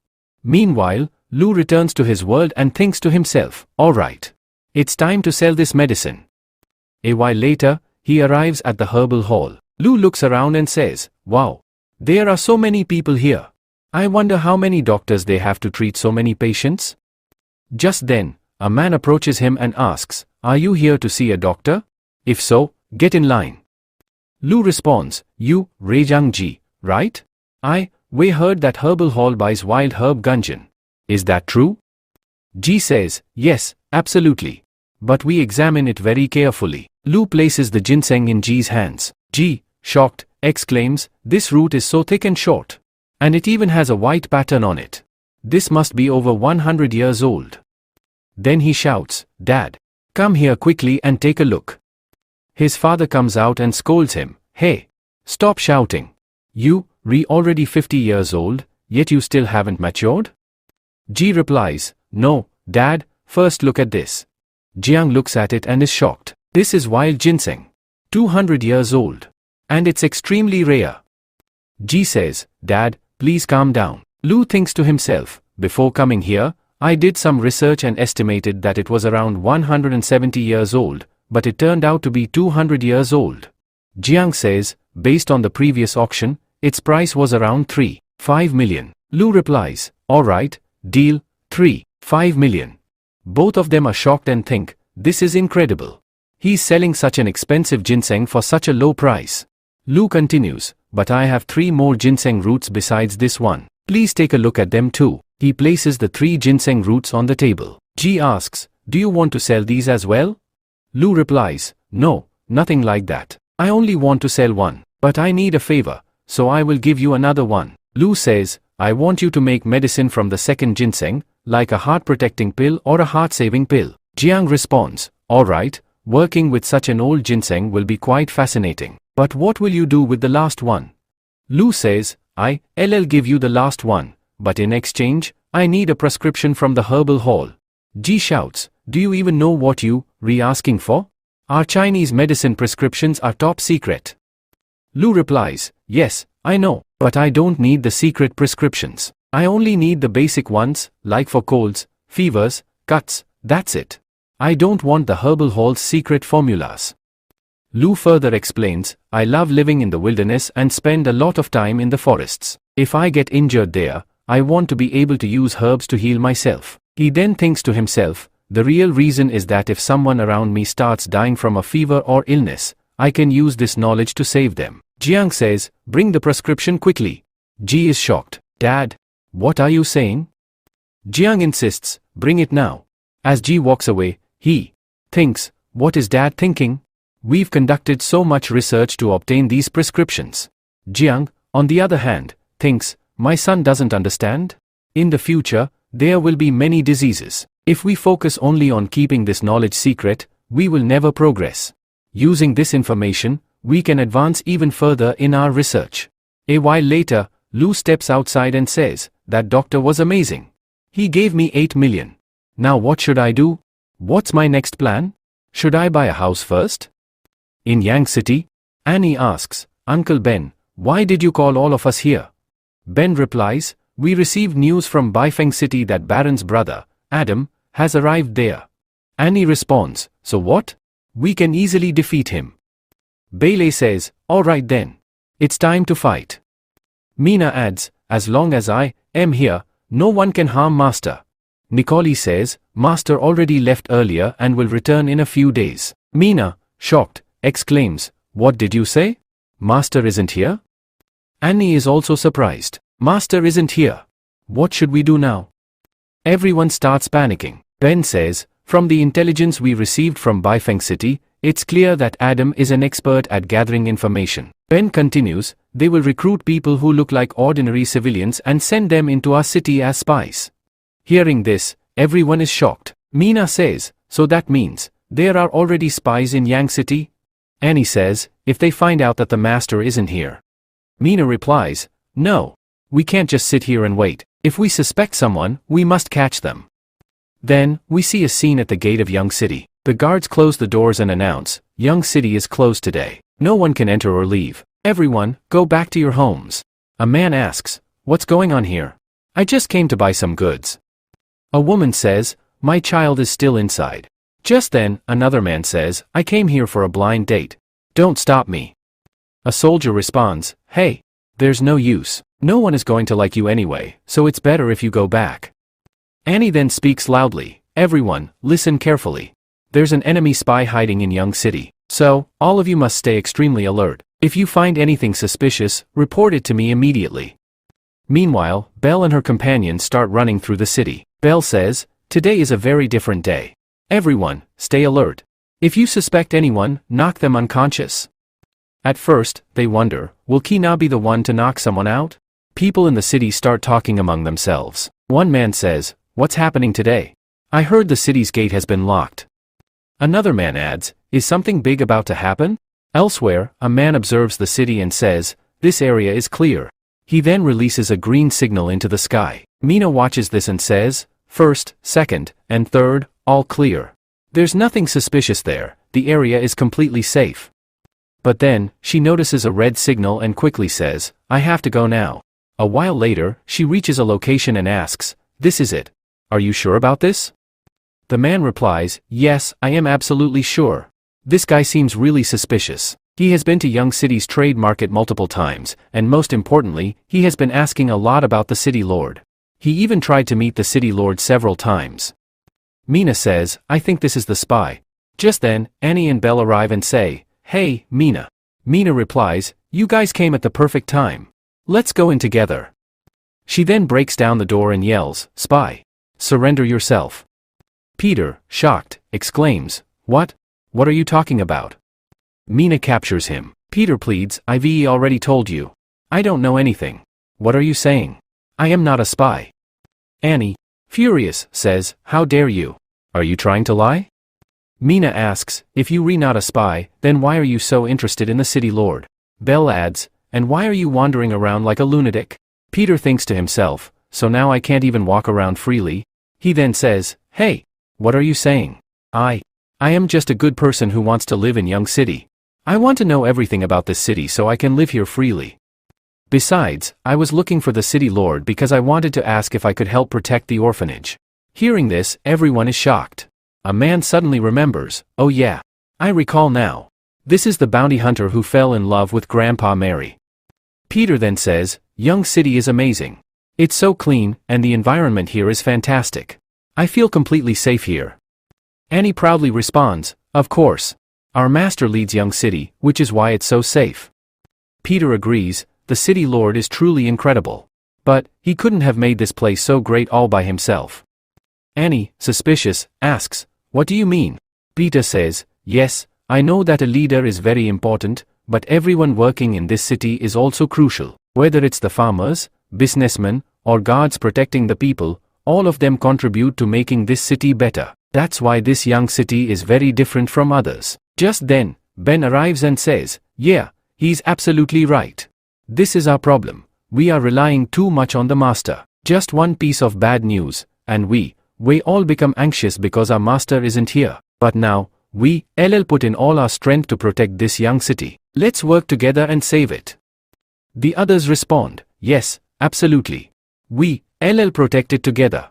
Meanwhile, Lou returns to his world and thinks to himself, alright, it's time to sell this medicine. A while later, he arrives at the herbal hall. Lou looks around and says, wow, there are so many people here. I wonder how many doctors they have to treat so many patients? Just then, a man approaches him and asks, are you here to see a doctor? If so, get in line. Lou responds, you, Rejang Ji, right? We heard that herbal hall buys wild herb gungeon. Is that true? Ji says, yes, absolutely. But we examine it very carefully. Lou places the ginseng in Ji's hands. Ji, shocked, exclaims, this root is so thick and short. And it even has a white pattern on it. This must be over 100 years old. Then he shouts, Dad, come here quickly and take a look. His father comes out and scolds him, hey, stop shouting. You, already 50 years old, yet you still haven't matured? Ji replies, no, Dad, first look at this. Jiang looks at it and is shocked. This is wild ginseng. 200 years old. And it's extremely rare. Ji says, Dad, please calm down. Lou thinks to himself, before coming here, I did some research and estimated that it was around 170 years old, but it turned out to be 200 years old. Jiang says, based on the previous auction, its price was around 3.5 million. Lou replies, alright, deal, 3.5 million. Both of them are shocked and think, this is incredible. He's selling such an expensive ginseng for such a low price. Lou continues, but I have 3 more ginseng roots besides this one. Please take a look at them too. He places the 3 ginseng roots on the table. Ji asks, do you want to sell these as well? Lou replies, no, nothing like that. I only want to sell one, but I need a favor, so I will give you another one. Lou says, I want you to make medicine from the second ginseng, like a heart-protecting pill or a heart-saving pill. Jiang responds, alright, working with such an old ginseng will be quite fascinating. But what will you do with the last one? Lou says, I'll give you the last one, but in exchange, I need a prescription from the herbal hall. Ji shouts, do you even know what you, asking for? Our Chinese medicine prescriptions are top secret. Lou replies, yes, I know, but I don't need the secret prescriptions. I only need the basic ones, like for colds, fevers, cuts, that's it. I don't want the herbal hall's secret formulas. Lou further explains, I love living in the wilderness and spend a lot of time in the forests. If I get injured there, I want to be able to use herbs to heal myself. He then thinks to himself, the real reason is that if someone around me starts dying from a fever or illness, I can use this knowledge to save them. Jiang says, bring the prescription quickly. Ji is shocked. Dad, what are you saying? Jiang insists, bring it now. As Ji walks away, he thinks, what is Dad thinking? We've conducted so much research to obtain these prescriptions. Jiang, on the other hand, thinks, my son doesn't understand. In the future, there will be many diseases. If we focus only on keeping this knowledge secret, we will never progress. Using this information, we can advance even further in our research. A while later, Lou steps outside and says, that doctor was amazing. He gave me 8 million. Now what should I do? What's my next plan? Should I buy a house first? In Yang City, Annie asks, Uncle Ben, why did you call all of us here? Ben replies, we received news from Baifeng City that Baron's brother, Adam, has arrived there. Annie responds, so what? We can easily defeat him. Bailey says, alright then. It's time to fight. Mina adds, as long as I am here, no one can harm Master. Nicole says, Master already left earlier and will return in a few days. Mina, shocked, exclaims, what did you say? Master isn't here? Annie is also surprised. Master isn't here. What should we do now? Everyone starts panicking. Ben says, from the intelligence we received from Baifeng City, it's clear that Adam is an expert at gathering information. Ben continues, they will recruit people who look like ordinary civilians and send them into our city as spies. Hearing this, everyone is shocked. Mina says, so that means, there are already spies in Yang City? Annie says, if they find out that the master isn't here. Mina replies, no. We can't just sit here and wait. If we suspect someone, we must catch them. Then, we see a scene at the gate of Young City. The guards close the doors and announce, Young City is closed today. No one can enter or leave. Everyone, go back to your homes. A man asks, what's going on here? I just came to buy some goods. A woman says, my child is still inside. Just then, another man says, I came here for a blind date. Don't stop me. A soldier responds, hey, there's no use. No one is going to like you anyway, so it's better if you go back. Annie then speaks loudly, everyone, listen carefully. There's an enemy spy hiding in Young City, so, all of you must stay extremely alert. If you find anything suspicious, report it to me immediately. Meanwhile, Belle and her companions start running through the city. Belle says, today is a very different day. Everyone, stay alert. If you suspect anyone, knock them unconscious. At first, they wonder, will Kina be the one to knock someone out? People in the city start talking among themselves. One man says, what's happening today? I heard the city's gate has been locked. Another man adds, is something big about to happen? Elsewhere, a man observes the city and says, this area is clear. He then releases a green signal into the sky. Mina watches this and says, first, second, and third, all clear. There's nothing suspicious there, the area is completely safe. But then, she notices a red signal and quickly says, I have to go now. A while later, she reaches a location and asks, this is it. Are you sure about this? The man replies, yes, I am absolutely sure. This guy seems really suspicious. He has been to Young City's trade market multiple times, and most importantly, he has been asking a lot about the city lord. He even tried to meet the city lord several times. Mina says, I think this is the spy. Just then, Annie and Belle arrive and say, hey, Mina. Mina replies, you guys came at the perfect time. Let's go in together. She then breaks down the door and yells, spy. Surrender yourself. Peter, shocked, exclaims, what? What are you talking about? Mina captures him. Peter pleads, I've already told you. I don't know anything. What are you saying? I am not a spy. Annie, furious, says, how dare you? Are you trying to lie? Mina asks, if you are not a spy, then why are you so interested in the city lord? Belle adds, and why are you wandering around like a lunatic? Peter thinks to himself, so now I can't even walk around freely? He then says, hey, what are you saying? I am just a good person who wants to live in Young City. I want to know everything about this city so I can live here freely. Besides, I was looking for the city lord because I wanted to ask if I could help protect the orphanage. Hearing this, everyone is shocked. A man suddenly remembers, oh yeah, I recall now. This is the bounty hunter who fell in love with Grandpa Mary. Peter then says, Young City is amazing. It's so clean, and the environment here is fantastic. I feel completely safe here. Annie proudly responds, of course. Our master leads Young City, which is why it's so safe. Peter agrees, the city lord is truly incredible. But, he couldn't have made this place so great all by himself. Annie, suspicious, asks, what do you mean? Peter says, yes, I know that a leader is very important, but everyone working in this city is also crucial. Whether it's the farmers, businessmen, or guards protecting the people, all of them contribute to making this city better. That's why this Young City is very different from others. Just then, Ben arrives and says, yeah, he's absolutely right. This is our problem. We are relying too much on the master. Just one piece of bad news, and we all become anxious because our master isn't here. But now, we put in all our strength to protect this Young City. Let's work together and save it. The others respond, yes, absolutely. We protect it together.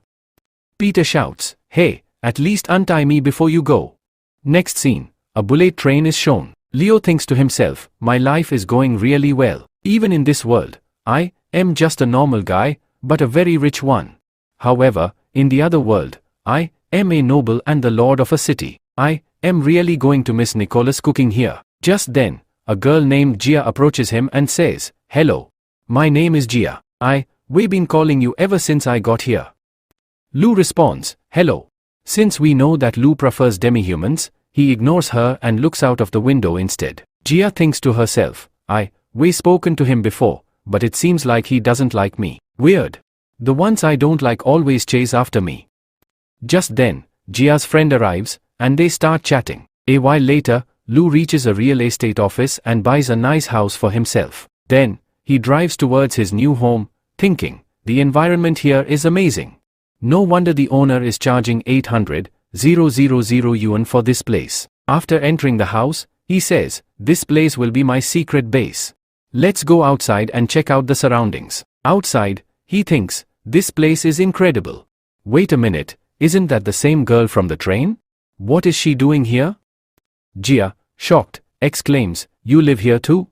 Peter shouts, hey, at least untie me before you go. Next scene, a bullet train is shown. Leo thinks to himself, my life is going really well. Even in this world, I am just a normal guy, but a very rich one. However, in the other world, I am a noble and the lord of a city. I am really going to miss Nicholas cooking here. Just then, a girl named Gia approaches him and says, "Hello. My name is Gia. We've been calling you ever since I got here." Lu responds, "Hello." Since we know that Lu prefers demi-humans, he ignores her and looks out of the window instead. Gia thinks to herself, we've spoken to him before, but it seems like he doesn't like me. Weird. The ones I don't like always chase after me. Just then, Gia's friend arrives, and they start chatting. A while later, Lu reaches a real estate office and buys a nice house for himself. Then, he drives towards his new home, thinking, the environment here is amazing. No wonder the owner is charging 800,000 yuan for this place. After entering the house, he says, "This place will be my secret base. Let's go outside and check out the surroundings." Outside, he thinks, this place is incredible. Wait a minute, isn't that the same girl from the train? What is she doing here? Gia, shocked, exclaims, "You live here too?"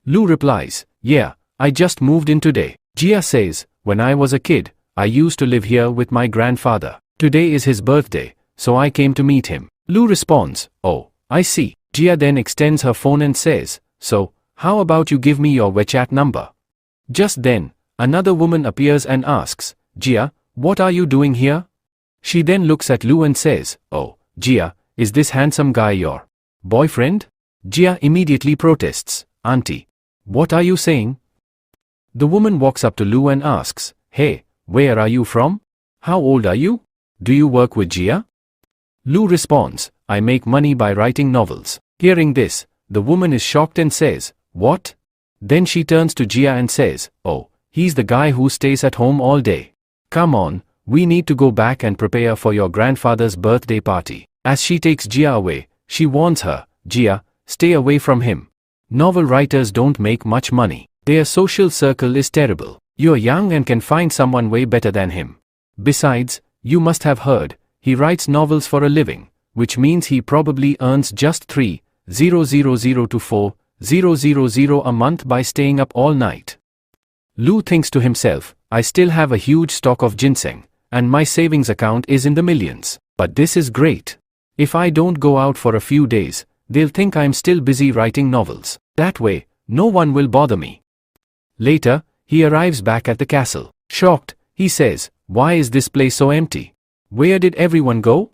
Lu replies, "Yeah, I just moved in today." Gia says, "When I was a kid, I used to live here with my grandfather. Today is his birthday, so I came to meet him." Lu responds, "Oh, I see." Gia then extends her phone and says, "So, how about you give me your WeChat number?" Just then, another woman appears and asks, "Gia, what are you doing here?" She then looks at Lu and says, "Oh, Gia, is this handsome guy your boyfriend?" Gia immediately protests, "Auntie, what are you saying?" The woman walks up to Lu and asks, "Hey, where are you from? How old are you? Do you work with Gia?" Lu responds, "I make money by writing novels." Hearing this, the woman is shocked and says, "What?" Then she turns to Gia and says, "Oh, he's the guy who stays at home all day. Come on, we need to go back and prepare for your grandfather's birthday party." As she takes Gia away, she warns her, "Gia, stay away from him. Novel writers don't make much money. Their social circle is terrible. You're young and can find someone way better than him. Besides, you must have heard, he writes novels for a living, which means he probably earns just 3,000 to 4,000 a month by staying up all night." Lu thinks to himself, "I still have a huge stock of ginseng, and my savings account is in the millions. But this is great. If I don't go out for a few days, they'll think I'm still busy writing novels. That way, no one will bother me." Later, he arrives back at the castle. Shocked, he says, "Why is this place so empty? Where did everyone go?"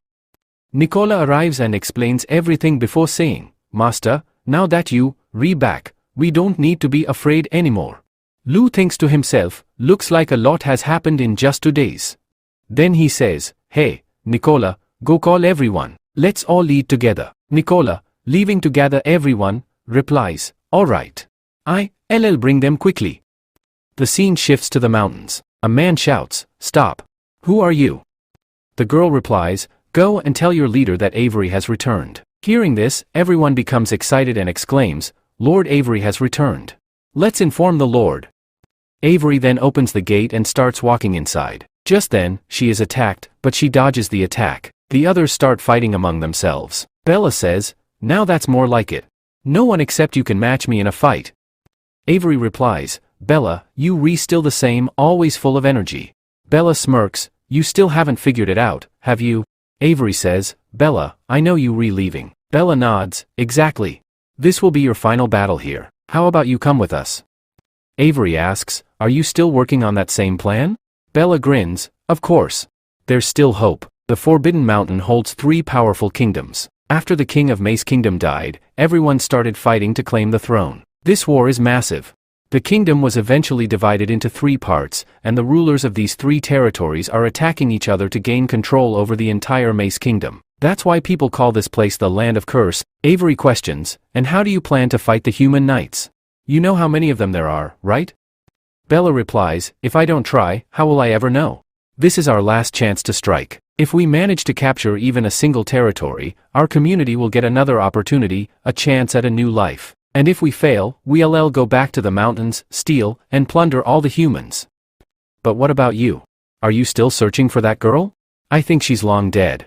Nicola arrives and explains everything before saying, "Master, now that you're back, we don't need to be afraid anymore." Lu thinks to himself, looks like a lot has happened in just 2 days. Then he says, "Hey, Nicola, go call everyone. Let's all eat together." Nicola, leaving to gather everyone, replies, "All right. I'll bring them quickly." The scene shifts to the mountains. A man shouts, "Stop. Who are you?" The girl replies, "Go and tell your leader that Avery has returned." Hearing this, everyone becomes excited and exclaims, "Lord Avery has returned. Let's inform the Lord." Avery then opens the gate and starts walking inside. Just then, she is attacked, but she dodges the attack. The others start fighting among themselves. Bella says, "Now that's more like it. No one except you can match me in a fight." Avery replies, "Bella, you still the same, always full of energy." Bella smirks, "You still haven't figured it out, have you?" Avery says, "Bella, I know you leaving." Bella nods, "Exactly. This will be your final battle here. How about you come with us?" Avery asks, "Are you still working on that same plan?" Bella grins, "Of course. There's still hope." The Forbidden Mountain holds 3 powerful kingdoms. After the king of Mace Kingdom died, everyone started fighting to claim the throne. This war is massive. The kingdom was eventually divided into 3 parts, and the rulers of these 3 territories are attacking each other to gain control over the entire Mace Kingdom. That's why people call this place the Land of Curse. Avery questions, "And how do you plan to fight the human knights? You know how many of them there are, right?" Bella replies, "If I don't try, how will I ever know? This is our last chance to strike. If we manage to capture even a single territory, our community will get another opportunity, a chance at a new life. And if we fail, we'll go back to the mountains, steal, and plunder all the humans." "But what about you? Are you still searching for that girl? I think she's long dead."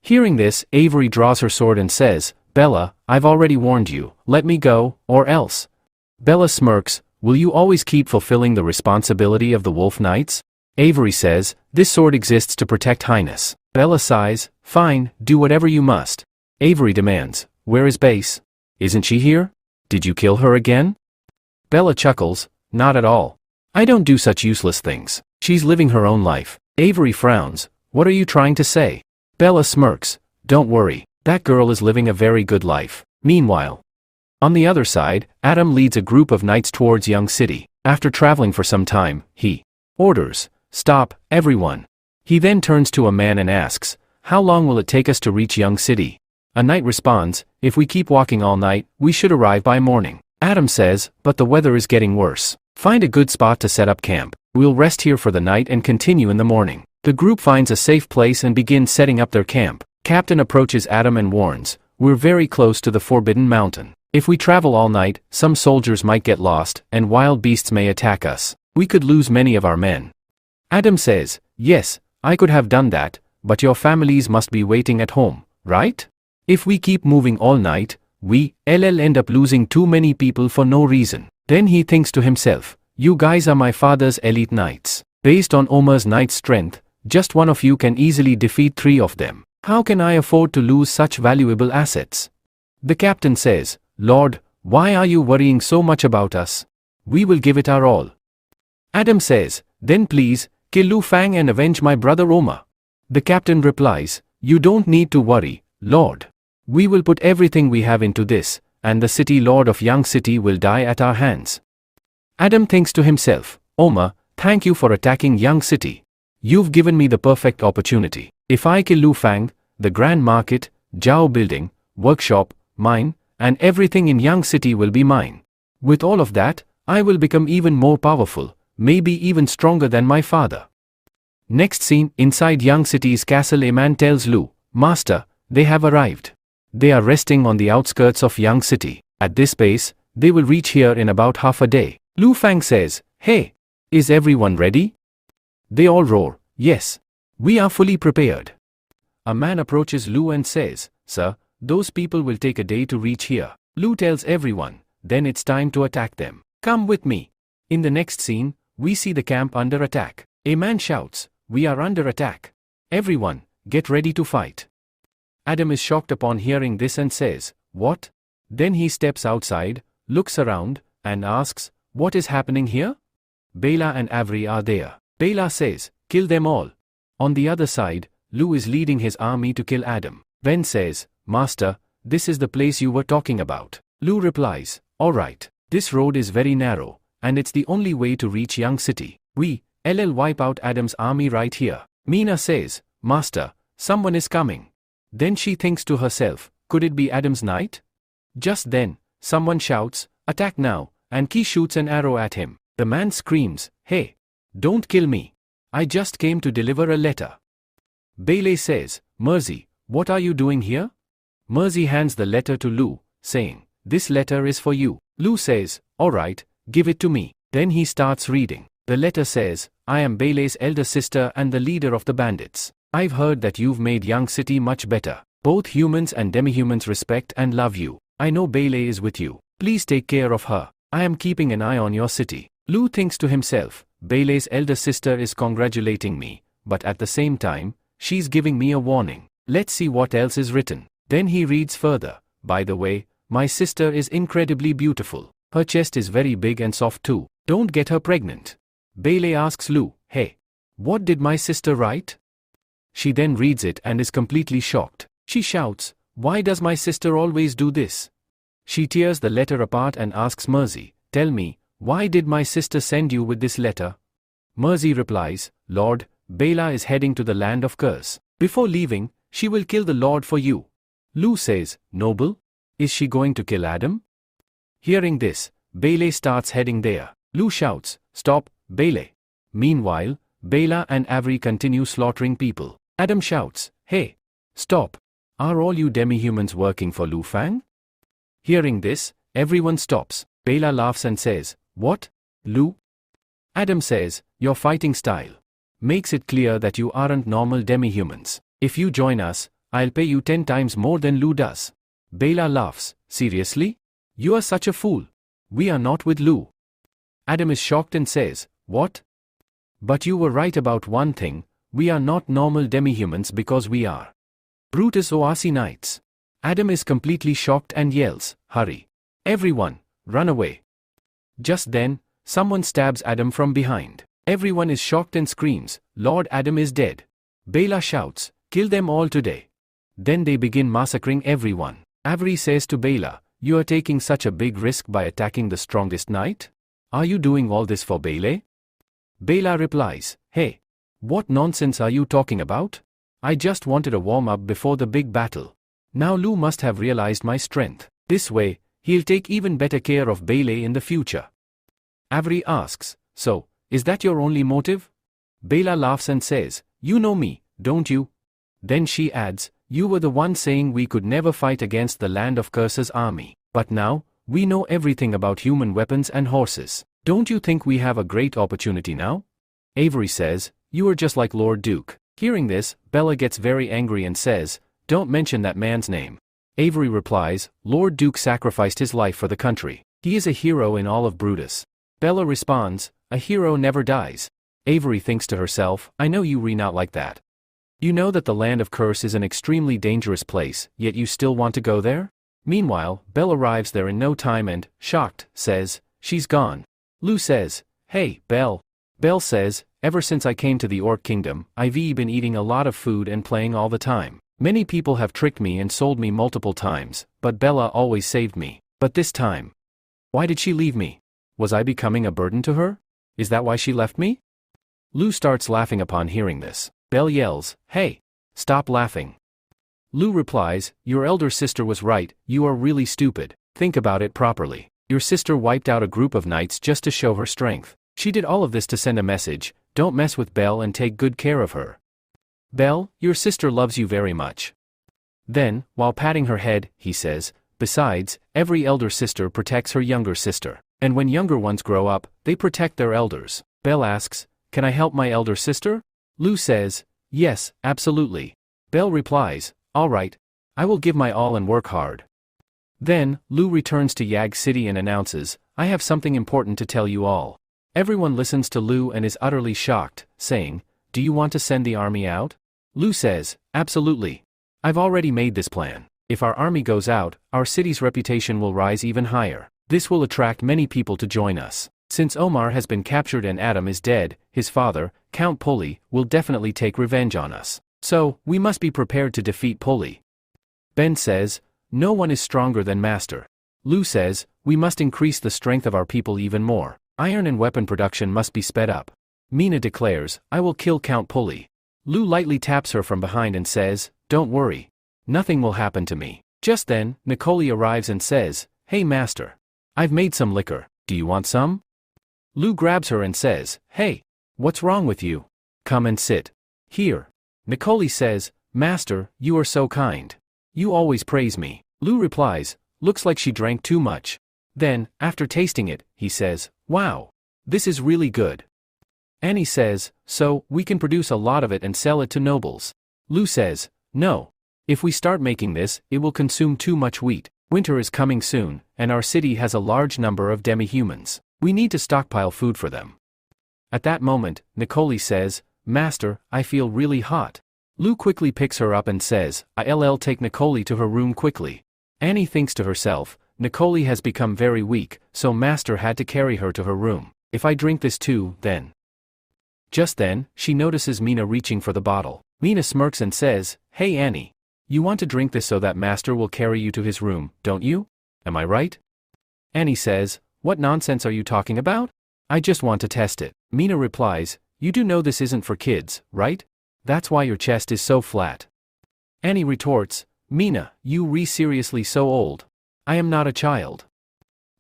Hearing this, Avery draws her sword and says, "Bella, I've already warned you, let me go, or else." Bella smirks, Will you always keep fulfilling the responsibility of the Wolf Knights? Avery says, this sword exists to protect Highness. Bella sighs, fine, do whatever you must. Avery demands, where is Base? Isn't she here? Did you kill her again? Bella chuckles, not at all. I don't do such useless things. She's living her own life. Avery frowns, what are you trying to say? Bella smirks, don't worry, that girl is living a very good life. Meanwhile, on the other side, Adam leads a group of knights towards Young City. After traveling for some time, he orders, stop, everyone. He then turns to a man and asks, how long will it take us to reach Young City? A knight responds, if we keep walking all night, we should arrive by morning. Adam says, but the weather is getting worse. Find a good spot to set up camp. We'll rest here for the night and continue in the morning. The group finds a safe place and begins setting up their camp. Captain approaches Adam and warns, we're very close to the Forbidden Mountain. If we travel all night, some soldiers might get lost, and wild beasts may attack us. We could lose many of our men. Adam says, yes, I could have done that, but your families must be waiting at home, right? If we keep moving all night, we'll end up losing too many people for no reason. Then he thinks to himself, you guys are my father's elite knights. Based on Omar's knight strength, just one of you can easily defeat 3 of them. How can I afford to lose such valuable assets? The captain says, Lord, why are you worrying so much about us? We will give it our all. Adam says, then please, kill Lu Fang and avenge my brother Omar. The captain replies, you don't need to worry, Lord. We will put everything we have into this, and the city lord of Young City will die at our hands. Adam thinks to himself, Omar, thank you for attacking Young City. You've given me the perfect opportunity. If I kill Lu Fang, the Grand Market, Zhao Building, Workshop, mine, and everything in Young City will be mine. With all of that, I will become even more powerful, maybe even stronger than my father. Next scene, inside Young City's castle, a man tells Lu, Master, they have arrived. They are resting on the outskirts of Young City. At this pace, they will reach here in about half a day. Lu Fang says, hey, is everyone ready? They all roar, yes. We are fully prepared. A man approaches Lu and says, Sir, those people will take a day to reach here. Lu tells everyone, then it's time to attack them. Come with me. In the next scene, we see the camp under attack. A man shouts, we are under attack. Everyone, get ready to fight. Adam is shocked upon hearing this and says, what? Then he steps outside, looks around, and asks, what is happening here? Bela and Avery are there. Bela says, kill them all. On the other side, Lu is leading his army to kill Adam. Ben says, Master, this is the place you were talking about. Lu replies, alright, this road is very narrow, and it's the only way to reach Young City. We'll wipe out Adam's army right here. Mina says, Master, someone is coming. Then she thinks to herself, could it be Adam's knight? Just then, someone shouts, attack now, and Ki shoots an arrow at him. The man screams, hey, don't kill me. I just came to deliver a letter. Bailey says, Mercy, what are you doing here? Mercy hands the letter to Lu, saying, this letter is for you. Lu says, alright, give it to me. Then he starts reading. The letter says, I am Bailey's elder sister and the leader of the bandits. I've heard that you've made Young City much better. Both humans and demi-humans respect and love you. I know Bailey is with you. Please take care of her. I am keeping an eye on your city. Lu thinks to himself, Bailey's elder sister is congratulating me, but at the same time, she's giving me a warning. Let's see what else is written. Then he reads further. By the way, my sister is incredibly beautiful. Her chest is very big and soft too. Don't get her pregnant. Bailey asks Lu, hey, what did my sister write? She then reads it and is completely shocked. She shouts, why does my sister always do this? She tears the letter apart and asks Mercy, tell me, why did my sister send you with this letter? Mercy replies, Lord, Bela is heading to the land of curse. Before leaving, she will kill the Lord for you. Lu says, Noble? Is she going to kill Adam? Hearing this, Bailey starts heading there. Lu shouts, stop, Bailey. Meanwhile, Bela and Avery continue slaughtering people. Adam shouts, hey, stop. Are all you demi-humans working for Lu Fang? Hearing this, everyone stops. Bela laughs and says, what? Lu? Adam says, your fighting style makes it clear that you aren't normal demi-humans. If you join us, I'll pay you 10 times more than Lu does. Bela laughs, seriously? You are such a fool. We are not with Lu. Adam is shocked and says, "What? But you were right about one thing, we are not normal demihumans because we are Brutus Oasi Knights." Adam is completely shocked and yells, "Hurry! Everyone, run away!" Just then, someone stabs Adam from behind. Everyone is shocked and screams, "Lord Adam is dead." Bela shouts, "Kill them all today." Then they begin massacring everyone. Avery says to Bela, "You are taking such a big risk by attacking the strongest knight? Are you doing all this for Bele?" Bela replies, "Hey, what nonsense are you talking about? I just wanted a warm-up before the big battle. Now Lu must have realized my strength. This way, he'll take even better care of Bele in the future." Avery asks, "So, is that your only motive?" Bela laughs and says, "You know me, don't you?" Then she adds, "You were the one saying we could never fight against the Land of Curses army. But now, we know everything about human weapons and horses. Don't you think we have a great opportunity now?" Avery says, "You are just like Lord Duke." Hearing this, Bella gets very angry and says, "Don't mention that man's name." Avery replies, "Lord Duke sacrificed his life for the country. He is a hero in all of Brutus." Bella responds, "A hero never dies." Avery thinks to herself, "I know you re not like that. You know that the Land of Curse is an extremely dangerous place, yet you still want to go there?" Meanwhile, Belle arrives there in no time and, shocked, says, "She's gone." Lu says, "Hey, Belle." Belle says, "Ever since I came to the Orc Kingdom, I've been eating a lot of food and playing all the time. Many people have tricked me and sold me multiple times, but Bella always saved me. But this time, why did she leave me? Was I becoming a burden to her? Is that why she left me?" Lu starts laughing upon hearing this. Belle yells, "Hey! Stop laughing." Lu replies, "Your elder sister was right, you are really stupid. Think about it properly. Your sister wiped out a group of knights just to show her strength. She did all of this to send a message, don't mess with Belle and take good care of her. Belle, your sister loves you very much." Then, while patting her head, he says, "Besides, every elder sister protects her younger sister. And when younger ones grow up, they protect their elders." Belle asks, "Can I help my elder sister?" Lu says, "Yes, absolutely." Belle replies, "All right. I will give my all and work hard." Then, Lu returns to Yag City and announces, "I have something important to tell you all." Everyone listens to Lu and is utterly shocked, saying, "Do you want to send the army out?" Lu says, "Absolutely. I've already made this plan. If our army goes out, our city's reputation will rise even higher. This will attract many people to join us. Since Omar has been captured and Adam is dead, his father, Count Poli, will definitely take revenge on us. So, we must be prepared to defeat Poli." Ben says, "No one is stronger than Master." Lu says, "We must increase the strength of our people even more. Iron and weapon production must be sped up." Mina declares, "I will kill Count Poli." Lu lightly taps her from behind and says, "Don't worry. Nothing will happen to me." Just then, Nicole arrives and says, "Hey Master. I've made some liquor, do you want some?" Lu grabs her and says, "Hey, what's wrong with you? Come and sit here." Nicole says, "Master, you are so kind. You always praise me." Lu replies, "Looks like she drank too much." Then, after tasting it, he says, "Wow. This is really good." Annie says, "So, we can produce a lot of it and sell it to nobles." Lu says, "No. If we start making this, it will consume too much wheat. Winter is coming soon, and our city has a large number of demi-humans. We need to stockpile food for them." At that moment, Nicole says, "Master, I feel really hot." Lu quickly picks her up and says, "I'll take Nicole to her room quickly." Annie thinks to herself, Nicole has become very weak, so Master had to carry her to her room. If I drink this too, then. Just then, she notices Mina reaching for the bottle. Mina smirks and says, "Hey Annie. You want to drink this so that Master will carry you to his room, don't you? Am I right?" Annie says, "What nonsense are you talking about? I just want to test it." Mina replies, "You do know this isn't for kids, right? That's why your chest is so flat." Annie retorts, "Mina, you seriously so old. I am not a child."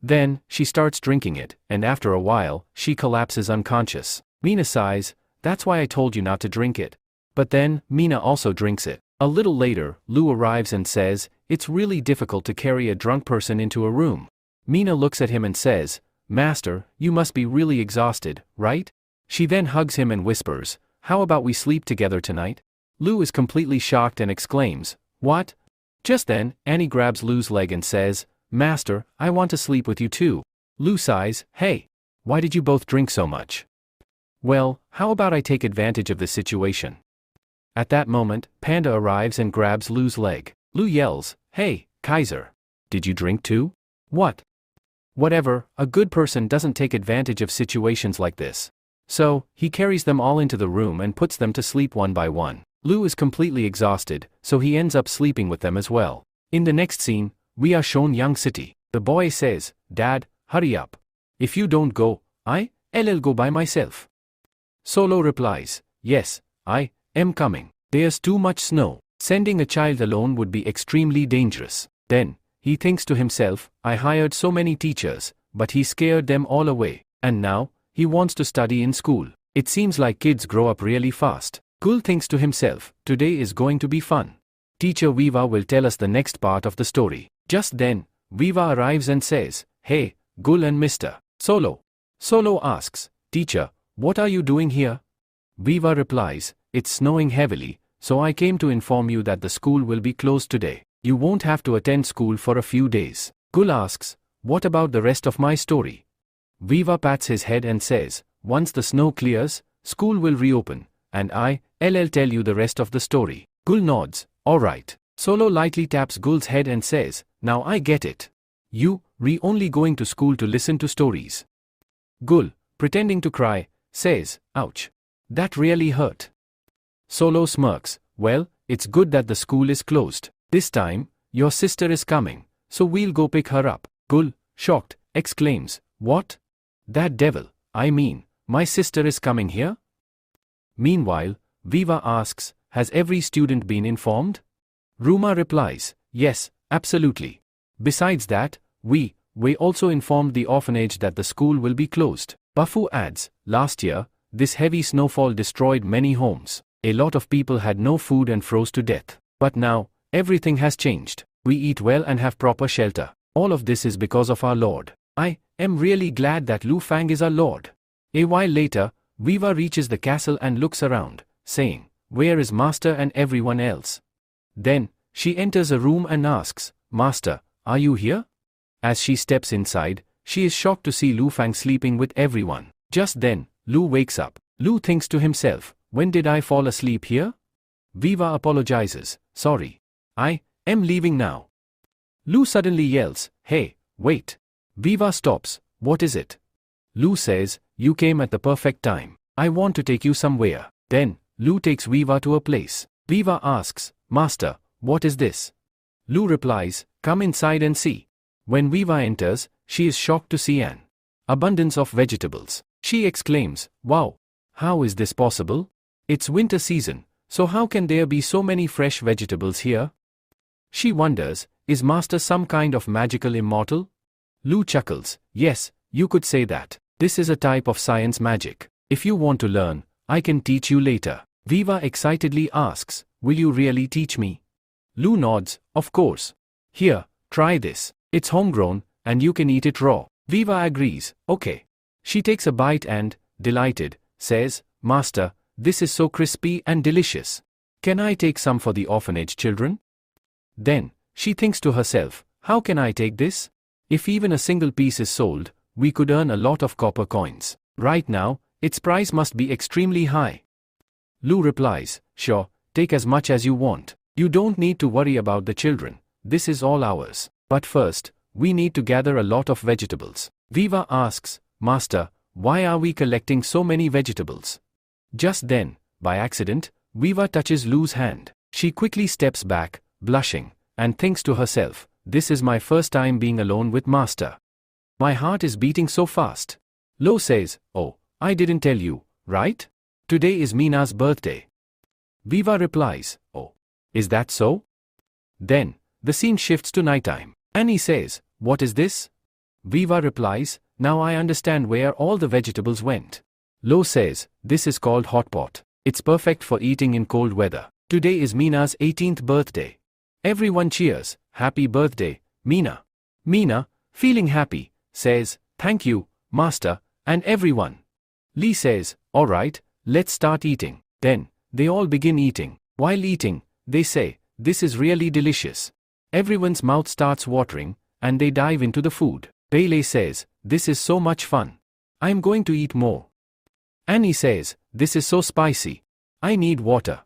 Then, she starts drinking it, and after a while, she collapses unconscious. Mina sighs, "That's why I told you not to drink it." But then, Mina also drinks it. A little later, Lu arrives and says, "It's really difficult to carry a drunk person into a room." Mina looks at him and says, "Master, you must be really exhausted, right?" She then hugs him and whispers, "How about we sleep together tonight?" Lu is completely shocked and exclaims, "What?" Just then, Annie grabs Lu's leg and says, "Master, I want to sleep with you too." Lu sighs, "Hey. Why did you both drink so much? Well, how about I take advantage of this situation? At that moment, Panda arrives and grabs Lu's leg. Lu yells, "Hey, Kaiser. Did you drink too?" "What?" "Whatever, a good person doesn't take advantage of situations like this." So, he carries them all into the room and puts them to sleep one by one. Lu is completely exhausted, so he ends up sleeping with them as well. In the next scene, we are shown young City. The boy says, "Dad, hurry up. If you don't go, I'll go by myself." Solo replies, "Yes, I am coming. There's too much snow. Sending a child alone would be extremely dangerous." Then, he thinks to himself, "I hired so many teachers, but he scared them all away. And now, he wants to study in school. It seems like kids grow up really fast." Gul thinks to himself, "Today is going to be fun. Teacher Viva will tell us the next part of the story." Just then, Viva arrives and says, "Hey, Gul and Mr. Solo." Solo asks, "Teacher, what are you doing here?" Viva replies, "It's snowing heavily, so I came to inform you that the school will be closed today. You won't have to attend school for a few days." Gul asks, "What about the rest of my story?" Viva pats his head and says, "Once the snow clears, school will reopen, and I'll tell you the rest of the story." Gul nods, "Alright." Solo lightly taps Gul's head and says, "Now I get it. You're only going to school to listen to stories." Gul, pretending to cry, says, "Ouch. That really hurt." Solo smirks, "Well, it's good that the school is closed. This time, your sister is coming, so we'll go pick her up." Gul, shocked, exclaims, "What? That devil, my sister is coming here?" Meanwhile, Viva asks, "Has every student been informed?" Ruma replies, "Yes, absolutely. Besides that, we also informed the orphanage that the school will be closed." Bafu adds, "Last year, this heavy snowfall destroyed many homes. A lot of people had no food and froze to death. But now, everything has changed. We eat well and have proper shelter. All of this is because of our Lord. I am really glad that Lu Fang is our Lord." A while later, Viva reaches the castle and looks around, saying, "Where is Master and everyone else?" Then, she enters a room and asks, "Master, are you here?" As she steps inside, she is shocked to see Lu Fang sleeping with everyone. Just then, Lu wakes up. Lu thinks to himself, "When did I fall asleep here?" Viva apologizes, "Sorry. I am leaving now." Lu suddenly yells, "Hey, wait." Viva stops, "What is it?" Lu says, "You came at the perfect time. I want to take you somewhere." Then, Lu takes Viva to a place. Viva asks, "Master, what is this?" Lu replies, "Come inside and see." When Viva enters, she is shocked to see an abundance of vegetables. She exclaims, "Wow! How is this possible? It's winter season, so how can there be so many fresh vegetables here?" She wonders, is Master some kind of magical immortal? Lu chuckles, "Yes, you could say that. This is a type of science magic. If you want to learn, I can teach you later." Viva excitedly asks, "Will you really teach me?" Lu nods, "Of course. Here, try this. It's homegrown, and you can eat it raw." Viva agrees, "Okay." She takes a bite and, delighted, says, "Master, this is so crispy and delicious. Can I take some for the orphanage children?" Then, she thinks to herself, "How can I take this? If even a single piece is sold, we could earn a lot of copper coins. Right now, its price must be extremely high." Lu replies, "Sure, take as much as you want. You don't need to worry about the children. This is all ours. But first, we need to gather a lot of vegetables." Viva asks, "Master, why are we collecting so many vegetables?" Just then, by accident, Viva touches Lu's hand. She quickly steps back, blushing, and thinks to herself, "This is my first time being alone with Master. My heart is beating so fast." Lo says, "Oh, I didn't tell you, right? Today is Mina's birthday." Viva replies, "Oh, is that so?" Then, the scene shifts to nighttime. Annie says, "What is this?" Viva replies, "Now I understand where all the vegetables went." Lo says, "This is called hot pot. It's perfect for eating in cold weather. Today is Mina's 18th birthday." Everyone cheers, "Happy birthday, Mina." Mina, feeling happy, says, "Thank you, Master, and everyone." Lee says, "Alright, let's start eating." Then, they all begin eating. While eating, they say, "This is really delicious." Everyone's mouth starts watering, and they dive into the food. Pele says, "This is so much fun. I'm going to eat more. Annie says, this is so spicy. I need water.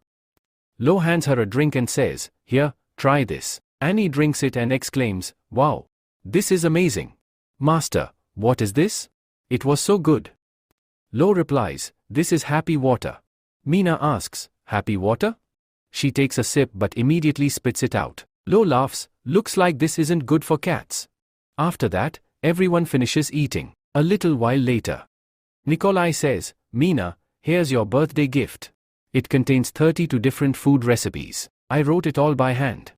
Lo hands her a drink and says, here, try this. Annie drinks it and exclaims, wow. This is amazing. Master, what is this? It was so good. Lo replies, this is happy water. Mina asks, happy water? She takes a sip but immediately spits it out. Lo laughs, looks like this isn't good for cats. After that, everyone finishes eating. A little while later, Nikolai says, Mina, here's your birthday gift. It contains 32 different food recipes. I wrote it all by hand.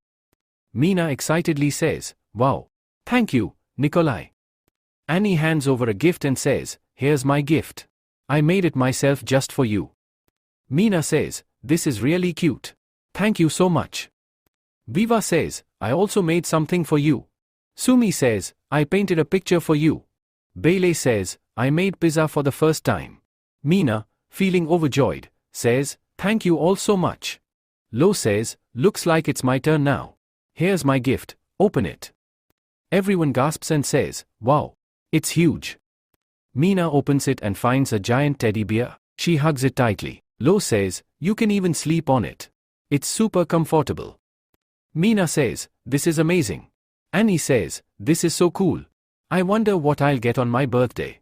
Mina excitedly says, wow. Thank you, Nikolai. Annie hands over a gift and says, here's my gift. I made it myself just for you. Mina says, this is really cute. Thank you so much. Viva says, I also made something for you. Sumi says, I painted a picture for you. Bailey says, I made pizza for the first time. Mina, feeling overjoyed, says, thank you all so much. Lo says, looks like it's my turn now. Here's my gift, open it. Everyone gasps and says, wow. It's huge. Mina opens it and finds a giant teddy bear. She hugs it tightly. Lo says, you can even sleep on it. It's super comfortable. Mina says, this is amazing. Annie says, this is so cool. I wonder what I'll get on my birthday.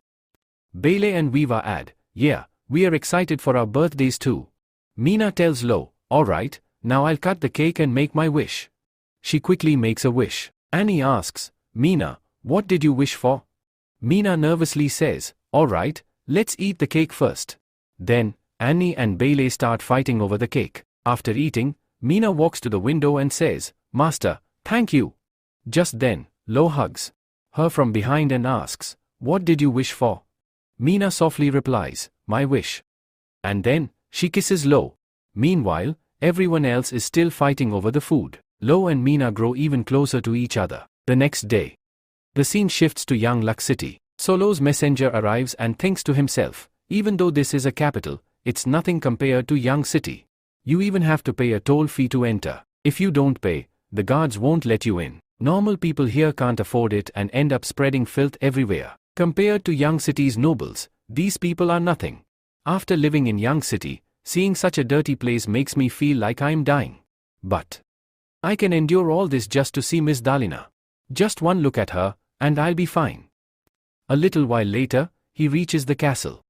Bailey and Viva add, yeah, we are excited for our birthdays too. Mina tells Lo, alright, now I'll cut the cake and make my wish. She quickly makes a wish. Annie asks, Mina, what did you wish for? Mina nervously says, alright, let's eat the cake first. Then, Annie and Bailey start fighting over the cake. After eating, Mina walks to the window and says, Master, thank you. Just then, Lo hugs her from behind and asks, what did you wish for? Mina softly replies, my wish. And then, she kisses Lo. Meanwhile, everyone else is still fighting over the food. Lo and Mina grow even closer to each other. The next day, the scene shifts to young Luck City. Solo's messenger arrives and thinks to himself, even though this is a capital, it's nothing compared to Young City. You even have to pay a toll fee to enter. If you don't pay, the guards won't let you in. Normal people here can't afford it and end up spreading filth everywhere. Compared to Young City's nobles, these people are nothing. After living in Young City, seeing such a dirty place makes me feel like I'm dying. But I can endure all this just to see Miss Dalina. Just one look at her, and I'll be fine. A little while later, he reaches the castle.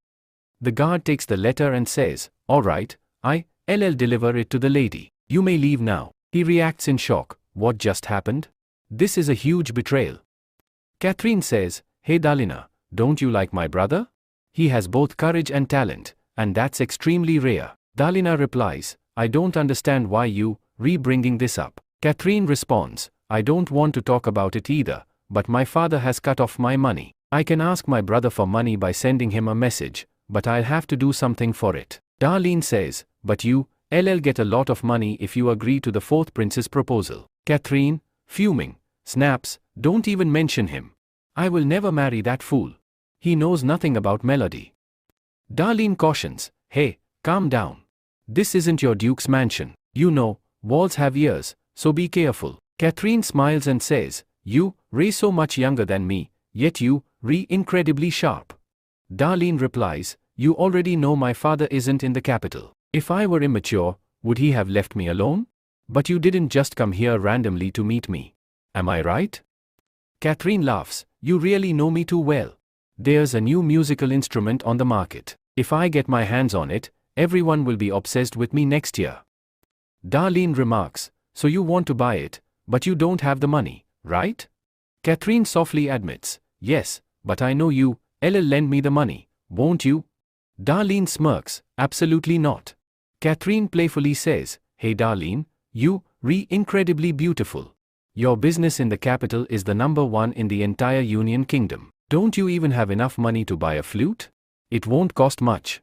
The guard takes the letter and says, alright, I'll deliver it to the lady. You may leave now. He reacts in shock. What just happened? This is a huge betrayal. Catherine says, hey Dalina, don't you like my brother? He has both courage and talent, and that's extremely rare. Dalina replies, I don't understand why you bringing this up. Catherine responds, I don't want to talk about it either, but my father has cut off my money. I can ask my brother for money by sending him a message, but I'll have to do something for it. Darlene says, but you'll get a lot of money if you agree to the fourth prince's proposal. Catherine, fuming, snaps, don't even mention him. I will never marry that fool. He knows nothing about melody. Darlene cautions, hey, calm down. This isn't your duke's mansion. You know, walls have ears, so be careful. Catherine smiles and says, you, so much younger than me, yet you, incredibly sharp. Darlene replies, you already know my father isn't in the capital. If I were immature, would he have left me alone? But you didn't just come here randomly to meet me. Am I right? Catherine laughs, you really know me too well. There's a new musical instrument on the market. If I get my hands on it, everyone will be obsessed with me next year. Darlene remarks, so you want to buy it, but you don't have the money, right? Catherine softly admits, yes, but I know you'll lend me the money, won't you? Darlene smirks, absolutely not. Catherine playfully says, hey Darlene, you, incredibly beautiful. Your business in the capital is the #1 in the entire Union Kingdom. Don't you even have enough money to buy a flute? It won't cost much.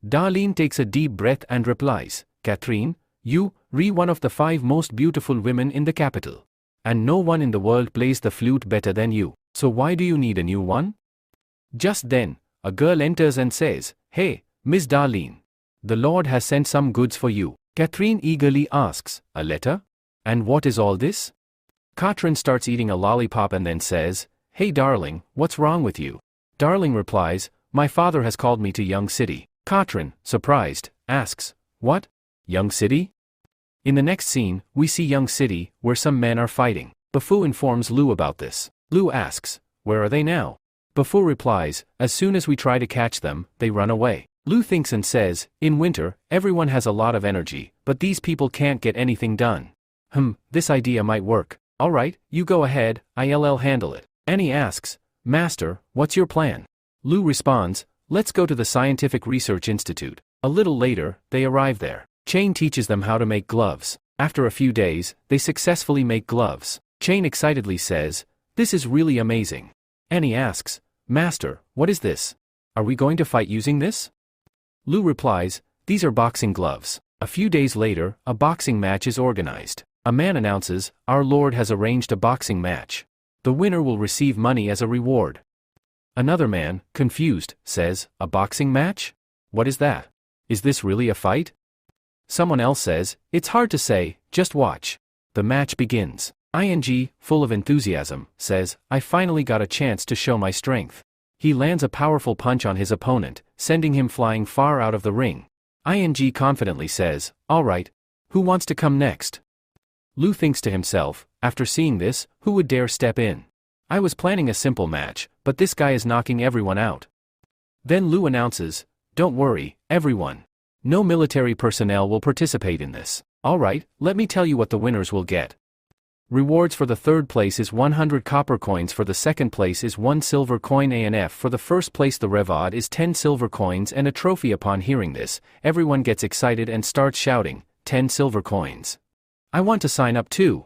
Darlene takes a deep breath and replies, Catherine, you, one of the 5 most beautiful women in the capital. And no one in the world plays the flute better than you, so why do you need a new one? Just then, a girl enters and says, hey, Miss Darlene. The Lord has sent some goods for you. Catherine eagerly asks, a letter? And what is all this? Katrin starts eating a lollipop and then says, hey darling, what's wrong with you? Darling replies, my father has called me to Young City. Katrin, surprised, asks, what? Young City? In the next scene, we see Young City, where some men are fighting. Bafu informs Lu about this. Lu asks, where are they now? Bafu replies, as soon as we try to catch them, they run away. Lu thinks and says, in winter, everyone has a lot of energy, but these people can't get anything done. This idea might work. Alright, you go ahead, I'll handle it. Annie asks, Master, what's your plan? Lu responds, let's go to the Scientific Research Institute. A little later, they arrive there. Chain teaches them how to make gloves. After a few days, they successfully make gloves. Chain excitedly says, this is really amazing. Annie asks, Master, what is this? Are we going to fight using this? Lu replies, these are boxing gloves. A few days later, a boxing match is organized. A man announces, our Lord has arranged a boxing match. The winner will receive money as a reward. Another man, confused, says, a boxing match? What is that? Is this really a fight? Someone else says, it's hard to say, just watch. The match begins. ING, full of enthusiasm, says, I finally got a chance to show my strength. He lands a powerful punch on his opponent, sending him flying far out of the ring. ING confidently says, alright, who wants to come next? Lu thinks to himself, after seeing this, who would dare step in? I was planning a simple match, but this guy is knocking everyone out. Then Lu announces, don't worry, everyone. No military personnel will participate in this. Alright, let me tell you what the winners will get. Rewards for the third place is 100 copper coins, for the second place is 1 silver coin, and for the first place the reward is 10 silver coins and a trophy. Upon hearing this, everyone gets excited and starts shouting, 10 silver coins. I want to sign up too.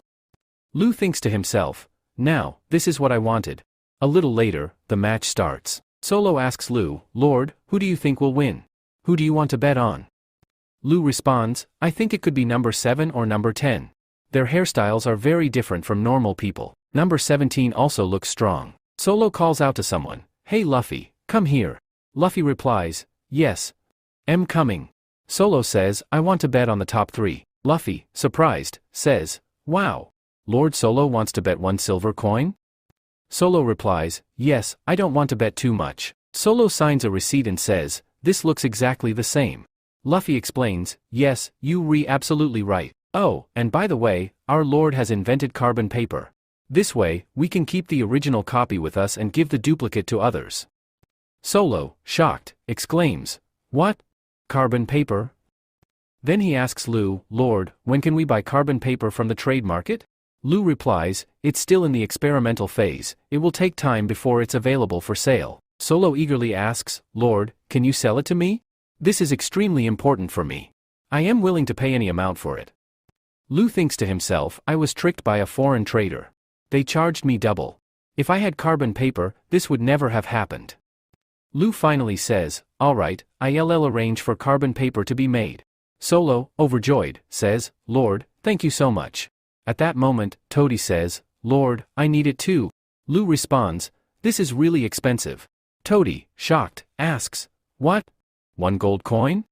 Lu thinks to himself, now, this is what I wanted. A little later, the match starts. Solo asks Lu, Lord, who do you think will win? Who do you want to bet on? Lu responds, I think it could be number 7 or number 10. Their hairstyles are very different from normal people. Number 17 also looks strong. Solo calls out to someone, hey Luffy, come here. Luffy replies, yes. I'm coming. Solo says, I want to bet on the top 3. Luffy, surprised, says, wow. Lord Solo wants to bet 1 silver coin? Solo replies, yes, I don't want to bet too much. Solo signs a receipt and says, this looks exactly the same. Luffy explains, yes, you absolutely right. Oh, and by the way, our Lord has invented carbon paper. This way, we can keep the original copy with us and give the duplicate to others. Solo, shocked, exclaims, what? Carbon paper? Then he asks Lu, Lord, when can we buy carbon paper from the trade market? Lu replies, it's still in the experimental phase, it will take time before it's available for sale. Solo eagerly asks, Lord, can you sell it to me? This is extremely important for me. I am willing to pay any amount for it. Lu thinks to himself, I was tricked by a foreign trader. They charged me double. If I had carbon paper, this would never have happened. Lu finally says, alright, I'll arrange for carbon paper to be made. Solo, overjoyed, says, Lord, thank you so much. At that moment, Toady says, Lord, I need it too. Lu responds, this is really expensive. Toady, shocked, asks, what? 1 gold coin?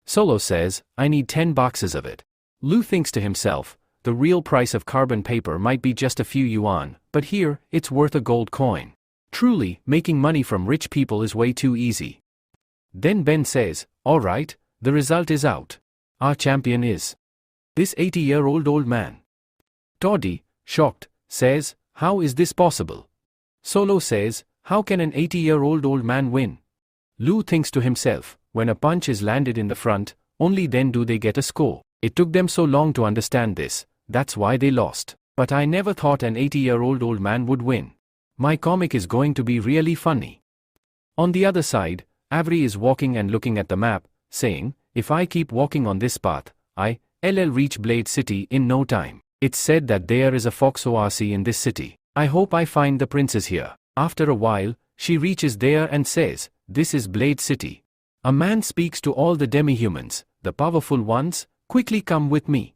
Solo says, I need 10 boxes of it. Lu thinks to himself, the real price of carbon paper might be just a few yuan, but here, it's worth a gold coin. Truly, making money from rich people is way too easy. Then Ben says, alright, the result is out. Our champion is this 80-year-old old man. Toddy, shocked, says, how is this possible? Solo says, how can an 80-year-old old man win? Lu thinks to himself, when a punch is landed in the front, only then do they get a score. It took them so long to understand this, that's why they lost. But I never thought an 80-year-old old man would win. My comic is going to be really funny. On the other side, Avery is walking and looking at the map, saying, if I keep walking on this path, I'll reach Blade City in no time. It's said that there is a fox oasis in this city. I hope I find the princess here. After a while, she reaches there and says, this is Blade City. A man speaks to all the demi-humans, the powerful ones, quickly come with me.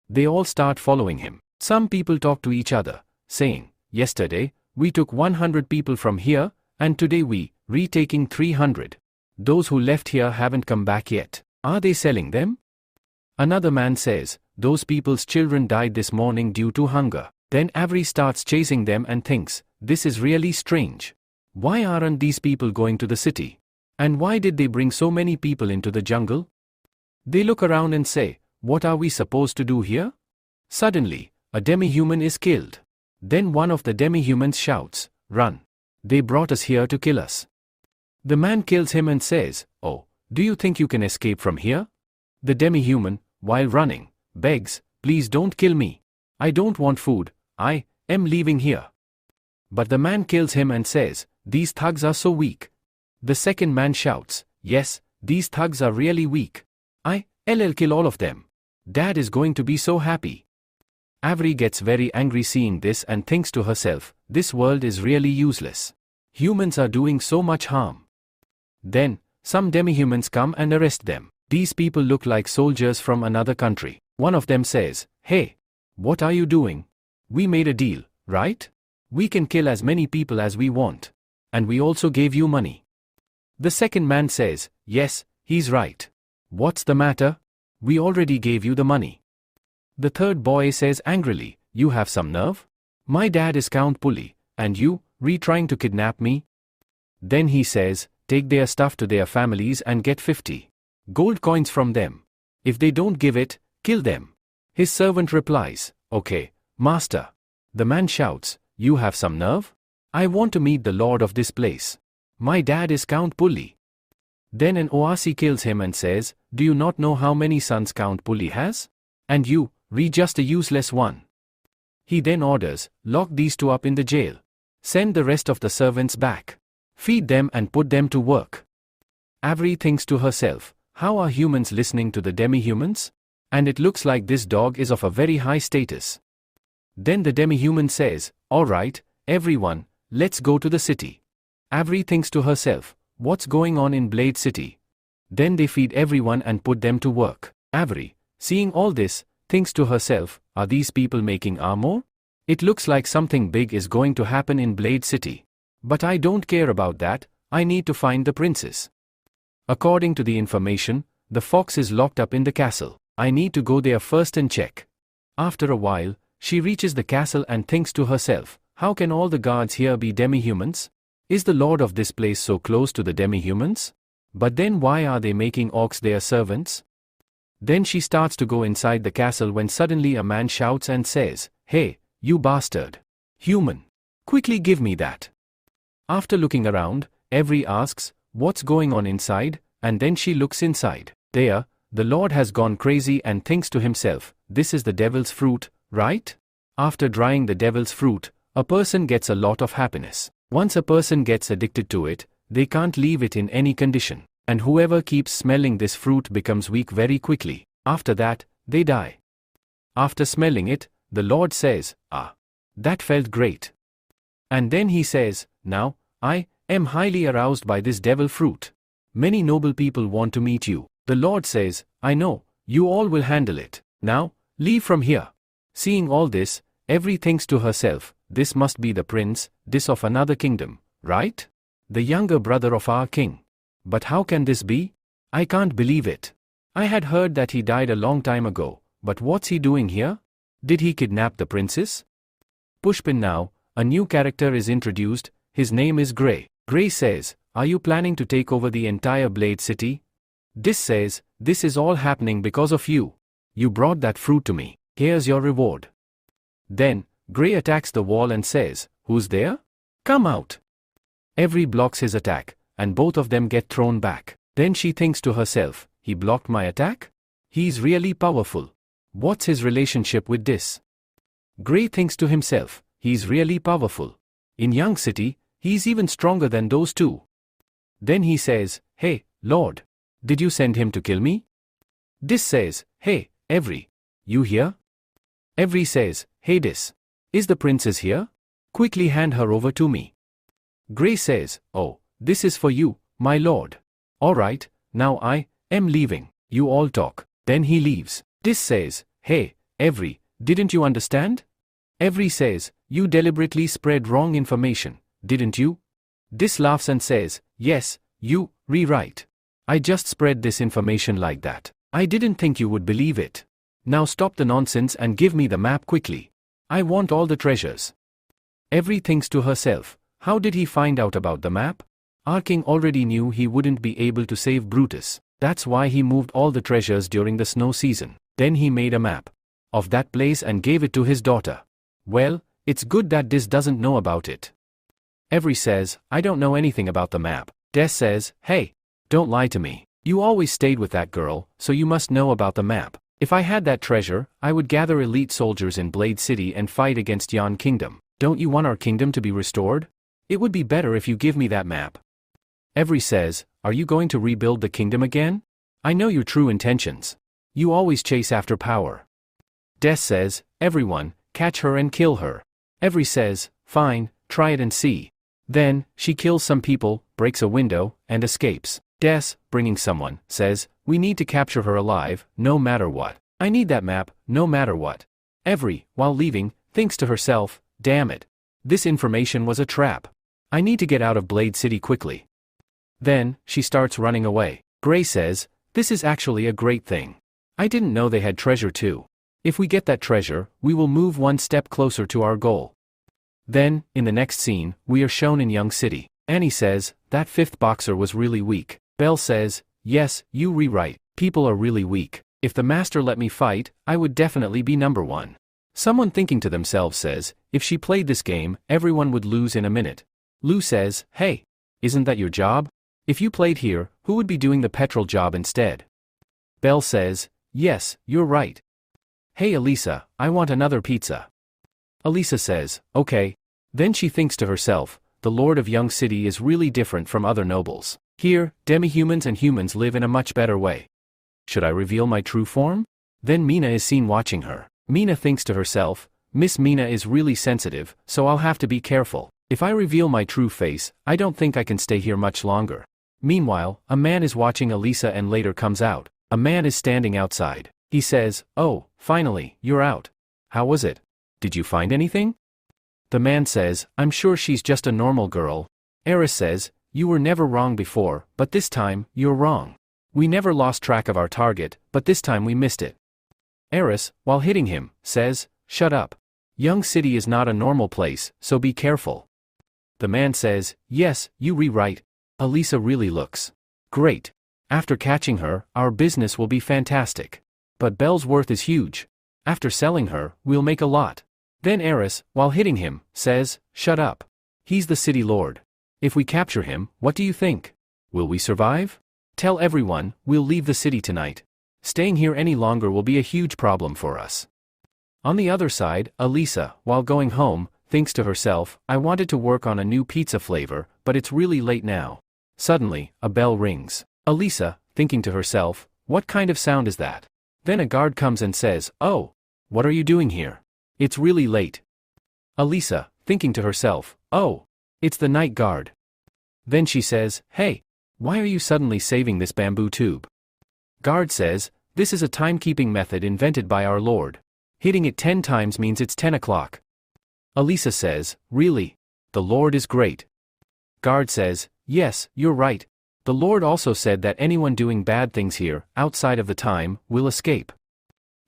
They all start following him. Some people talk to each other, saying, yesterday, we took 100 people from here, and today we, retaking 300. Those who left here haven't come back yet. Are they selling them? Another man says, those people's children died this morning due to hunger. Then Avery starts chasing them and thinks, this is really strange. Why aren't these people going to the city? And why did they bring so many people into the jungle? They look around and say, what are we supposed to do here? Suddenly, a demi-human is killed. Then one of the demi-humans shouts, run. They brought us here to kill us. The man kills him and says, oh, do you think you can escape from here? The demi-human, while running, begs, please don't kill me. I don't want food, I am leaving here. But the man kills him and says, these thugs are so weak. The second man shouts, yes, these thugs are really weak. I'll kill all of them. Dad is going to be so happy. Avery gets very angry seeing this and thinks to herself, this world is really useless. Humans are doing so much harm. Then, some demi-humans come and arrest them. These people look like soldiers from another country. One of them says, hey, what are you doing? We made a deal, right? We can kill as many people as we want. And we also gave you money. The second man says, yes, he's right. What's the matter? We already gave you the money. The third boy says angrily, you have some nerve? My dad is Count Pully, and you, trying to kidnap me? Then he says, take their stuff to their families and get 50 gold coins from them. If they don't give it, kill them. His servant replies, okay, master. The man shouts, you have some nerve? I want to meet the lord of this place. My dad is Count Pully. Then an Oasi kills him and says, do you not know how many sons Count Pully has? And you, just a useless one. He then orders, lock these two up in the jail. Send the rest of the servants back. Feed them and put them to work. Avery thinks to herself, how are humans listening to the demi-humans? And it looks like this dog is of a very high status. Then the demi-human says, alright, everyone, let's go to the city. Avery thinks to herself, what's going on in Blade City? Then they feed everyone and put them to work. Avery, seeing all this, thinks to herself, are these people making armor? It looks like something big is going to happen in Blade City. But I don't care about that, I need to find the princess. According to the information, the fox is locked up in the castle. I need to go there first and check. After a while, she reaches the castle and thinks to herself, how can all the guards here be demi-humans? Is the lord of this place so close to the demi-humans? But then why are they making orcs their servants? Then she starts to go inside the castle when suddenly a man shouts and says, hey, you bastard. Human. Quickly give me that. After looking around, Avery asks, what's going on inside? And then she looks inside. There, the lord has gone crazy and thinks to himself, this is the devil's fruit, right? After drying the devil's fruit, a person gets a lot of happiness. Once a person gets addicted to it, they can't leave it in any condition. And whoever keeps smelling this fruit becomes weak very quickly. After that, they die. After smelling it, the Lord says, that felt great. And then he says, now, I am highly aroused by this devil fruit. Many noble people want to meet you. The Lord says, I know, you all will handle it. Now, leave from here. Seeing all this, Avery thinks to herself, this must be the prince, this of another kingdom, right? The younger brother of our king. But how can this be? I can't believe it. I had heard that he died a long time ago, but what's he doing here? Did he kidnap the princess? Pushpin now, a new character is introduced, his name is Grey. Grey says, are you planning to take over the entire Blade City? Dis says, this is all happening because of you. You brought that fruit to me, here's your reward. Then, Grey attacks the wall and says, who's there? Come out. Avery blocks his attack, and both of them get thrown back. Then she thinks to herself, he blocked my attack? He's really powerful. What's his relationship with this? Grey thinks to himself, he's really powerful. In Young City, he's even stronger than those two. Then he says, hey, Lord, did you send him to kill me? Dis says, hey, Avery, you here? Avery says, hey Dis, is the princess here? Quickly hand her over to me. Grey says, oh, this is for you, my lord. Alright, now I am leaving. You all talk. Then he leaves. Dis says, hey, Avery, didn't you understand? Avery says, you deliberately spread wrong information, didn't you? Dis laughs and says, yes, you, rewrite. I just spread this information like that. I didn't think you would believe it. Now stop the nonsense and give me the map quickly. I want all the treasures. Avery thinks to herself, how did he find out about the map? Our king already knew he wouldn't be able to save Brutus. That's why he moved all the treasures during the snow season. Then he made a map of that place and gave it to his daughter. Well, it's good that Dis doesn't know about it. Avery says, I don't know anything about the map. Des says, hey, don't lie to me. You always stayed with that girl, so you must know about the map. If I had that treasure, I would gather elite soldiers in Blade City and fight against Yon Kingdom. Don't you want our kingdom to be restored? It would be better if you give me that map. Avery says, are you going to rebuild the kingdom again? I know your true intentions. You always chase after power. Des says, everyone, catch her and kill her. Avery says, fine, try it and see. Then, she kills some people, breaks a window, and escapes. Des, bringing someone, says, we need to capture her alive, no matter what. I need that map, no matter what. Avery, while leaving, thinks to herself, damn it. This information was a trap. I need to get out of Blade City quickly. Then, she starts running away. Gray says, this is actually a great thing. I didn't know they had treasure too. If we get that treasure, we will move one step closer to our goal. Then, in the next scene, we are shown in Young City. Annie says, that fifth boxer was really weak. Belle says, yes, you rewrite. People are really weak. If the master let me fight, I would definitely be number one. Someone thinking to themselves says, if she played this game, everyone would lose in a minute. Lou says, hey, isn't that your job? If you played here, who would be doing the petrol job instead? Belle says, yes, you're right. Hey Elisa, I want another pizza. Elisa says, okay. Then she thinks to herself, the Lord of Young City is really different from other nobles. Here, demi-humans and humans live in a much better way. Should I reveal my true form? Then Mina is seen watching her. Mina thinks to herself, Miss Mina is really sensitive, so I'll have to be careful. If I reveal my true face, I don't think I can stay here much longer. Meanwhile, a man is watching Elisa and later comes out. A man is standing outside. He says, oh, finally, you're out. How was it? Did you find anything? The man says, I'm sure she's just a normal girl. Eris says, you were never wrong before, but this time, you're wrong. We never lost track of our target, but this time we missed it. Eris, while hitting him, says, shut up. Young City is not a normal place, so be careful. The man says, yes, you rewrite. Elisa really looks great. After catching her, our business will be fantastic. But Belle's worth is huge. After selling her, we'll make a lot. Then Eris, while hitting him, says, shut up. He's the city lord. If we capture him, what do you think? Will we survive? Tell everyone, we'll leave the city tonight. Staying here any longer will be a huge problem for us. On the other side, Elisa, while going home, thinks to herself, I wanted to work on a new pizza flavor, but it's really late now. Suddenly, a bell rings. Elisa, thinking to herself, what kind of sound is that? Then a guard comes and says, oh, what are you doing here? It's really late. Elisa, thinking to herself, oh, it's the night guard. Then she says, hey, why are you suddenly saving this bamboo tube? Guard says, this is a timekeeping method invented by our Lord. Hitting it 10 times means it's 10 o'clock. Elisa says, really? The Lord is great. Guard says, yes, you're right. The Lord also said that anyone doing bad things here, outside of the time, will escape.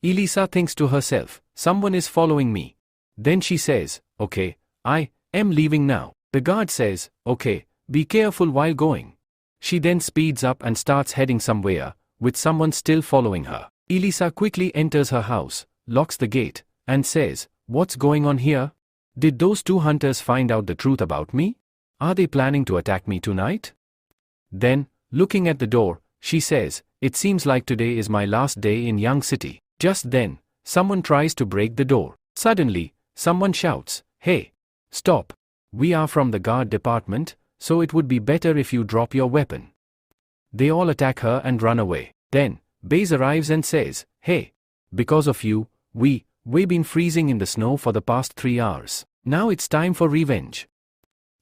Elisa thinks to herself, someone is following me. Then she says, okay, I am leaving now. The guard says, okay, be careful while going. She then speeds up and starts heading somewhere, with someone still following her. Elisa quickly enters her house, locks the gate, and says, what's going on here? Did those two hunters find out the truth about me? Are they planning to attack me tonight? Then, looking at the door, she says, it seems like today is my last day in Young City. Just then, someone tries to break the door. Suddenly, someone shouts, hey, stop. We are from the guard department, so it would be better if you drop your weapon. They all attack her and run away. Then, Baze arrives and says, hey, because of you, we've been freezing in the snow for the past 3 hours. Now it's time for revenge.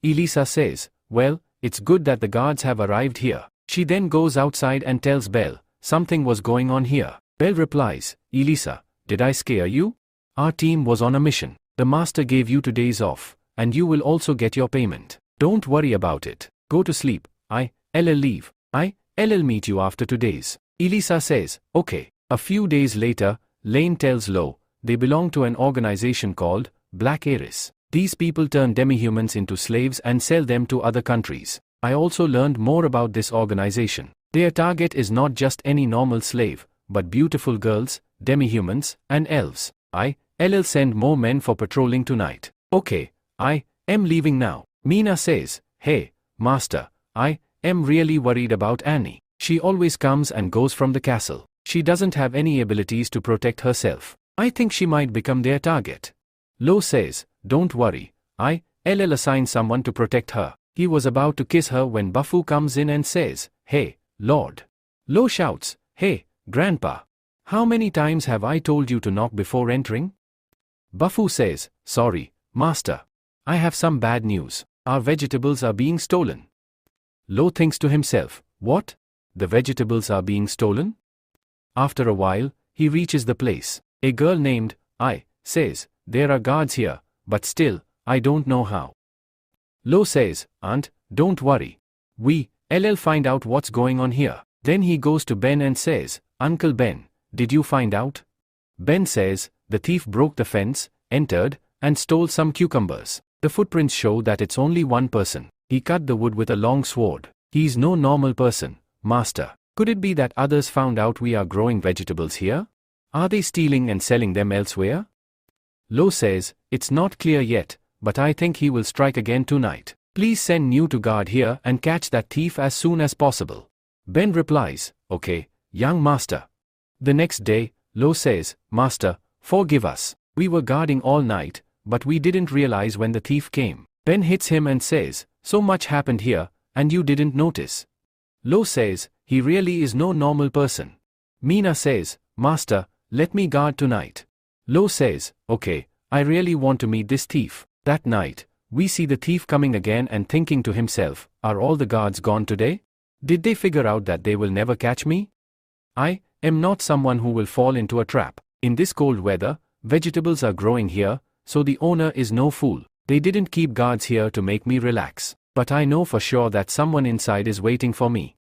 Elisa says, well, it's good that the guards have arrived here. She then goes outside and tells Belle, something was going on here. Belle replies, Elisa, did I scare you? Our team was on a mission. The master gave you 2 days off, and you will also get your payment. Don't worry about it. Go to sleep. I'll leave. I'll meet you after 2 days. Elisa says, okay. A few days later, Lane tells Lo, they belong to an organization called Black Iris. These people turn demi-humans into slaves and sell them to other countries. I also learned more about this organization. Their target is not just any normal slave, but beautiful girls, demi-humans, and elves. I'll send more men for patrolling tonight. Okay, I am leaving now. Mina says, hey, master, I am really worried about Annie. She always comes and goes from the castle. She doesn't have any abilities to protect herself. I think she might become their target. Lo says, don't worry, I'll assign someone to protect her. He was about to kiss her when Buffu comes in and says, hey, Lord. Lo shouts, hey, Grandpa. How many times have I told you to knock before entering? Buffu says, sorry, master. I have some bad news. Our vegetables are being stolen. Lo thinks to himself, what? The vegetables are being stolen? After a while, he reaches the place. A girl named I says, there are guards here, but still, I don't know how. Lo says, Aunt, don't worry. I'll find out what's going on here. Then he goes to Ben and says, Uncle Ben, did you find out? Ben says, the thief broke the fence, entered, and stole some cucumbers. The footprints show that it's only one person. He cut the wood with a long sword. He's no normal person, master. Could it be that others found out we are growing vegetables here? Are they stealing and selling them elsewhere? Lo says, it's not clear yet, but I think he will strike again tonight. Please send New to guard here and catch that thief as soon as possible. Ben replies, okay, young master. The next day, Lo says, Master, forgive us. We were guarding all night, but we didn't realize when the thief came. Ben hits him and says, so much happened here, and you didn't notice. Lo says, he really is no normal person. Mina says, Master, let me guard tonight. Lo says, okay, I really want to meet this thief. That night, we see the thief coming again and thinking to himself, are all the guards gone today? Did they figure out that they will never catch me? I am not someone who will fall into a trap. In this cold weather, vegetables are growing here, so the owner is no fool. They didn't keep guards here to make me relax. But I know for sure that someone inside is waiting for me.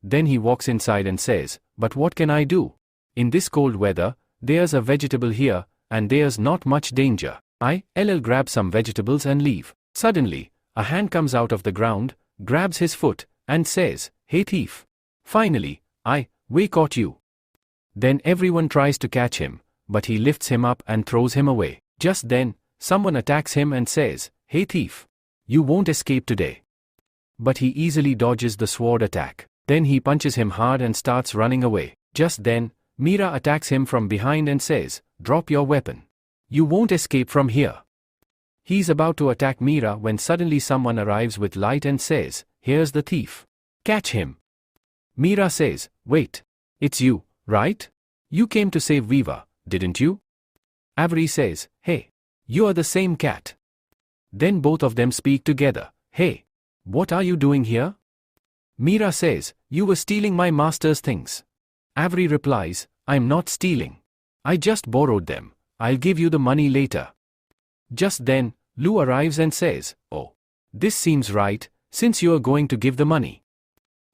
Then he walks inside and says, but what can I do? In this cold weather, there's a vegetable here, and there's not much danger. I'll grab some vegetables and leave. Suddenly, a hand comes out of the ground, grabs his foot, and says, hey thief. Finally, we caught you. Then everyone tries to catch him, but he lifts him up and throws him away. Just then, someone attacks him and says, hey thief. You won't escape today. But he easily dodges the sword attack. Then he punches him hard and starts running away. Just then, Mira attacks him from behind and says, drop your weapon. You won't escape from here. He's about to attack Mira when suddenly someone arrives with light and says, here's the thief. Catch him. Mira says, wait. It's you, right? You came to save Viva, didn't you? Avery says, hey. You are the same cat. Then both of them speak together. Hey. What are you doing here? Mira says, you were stealing my master's things. Avery replies, I'm not stealing. I just borrowed them. I'll give you the money later. Just then, Lou arrives and says, oh. This seems right, since you're going to give the money.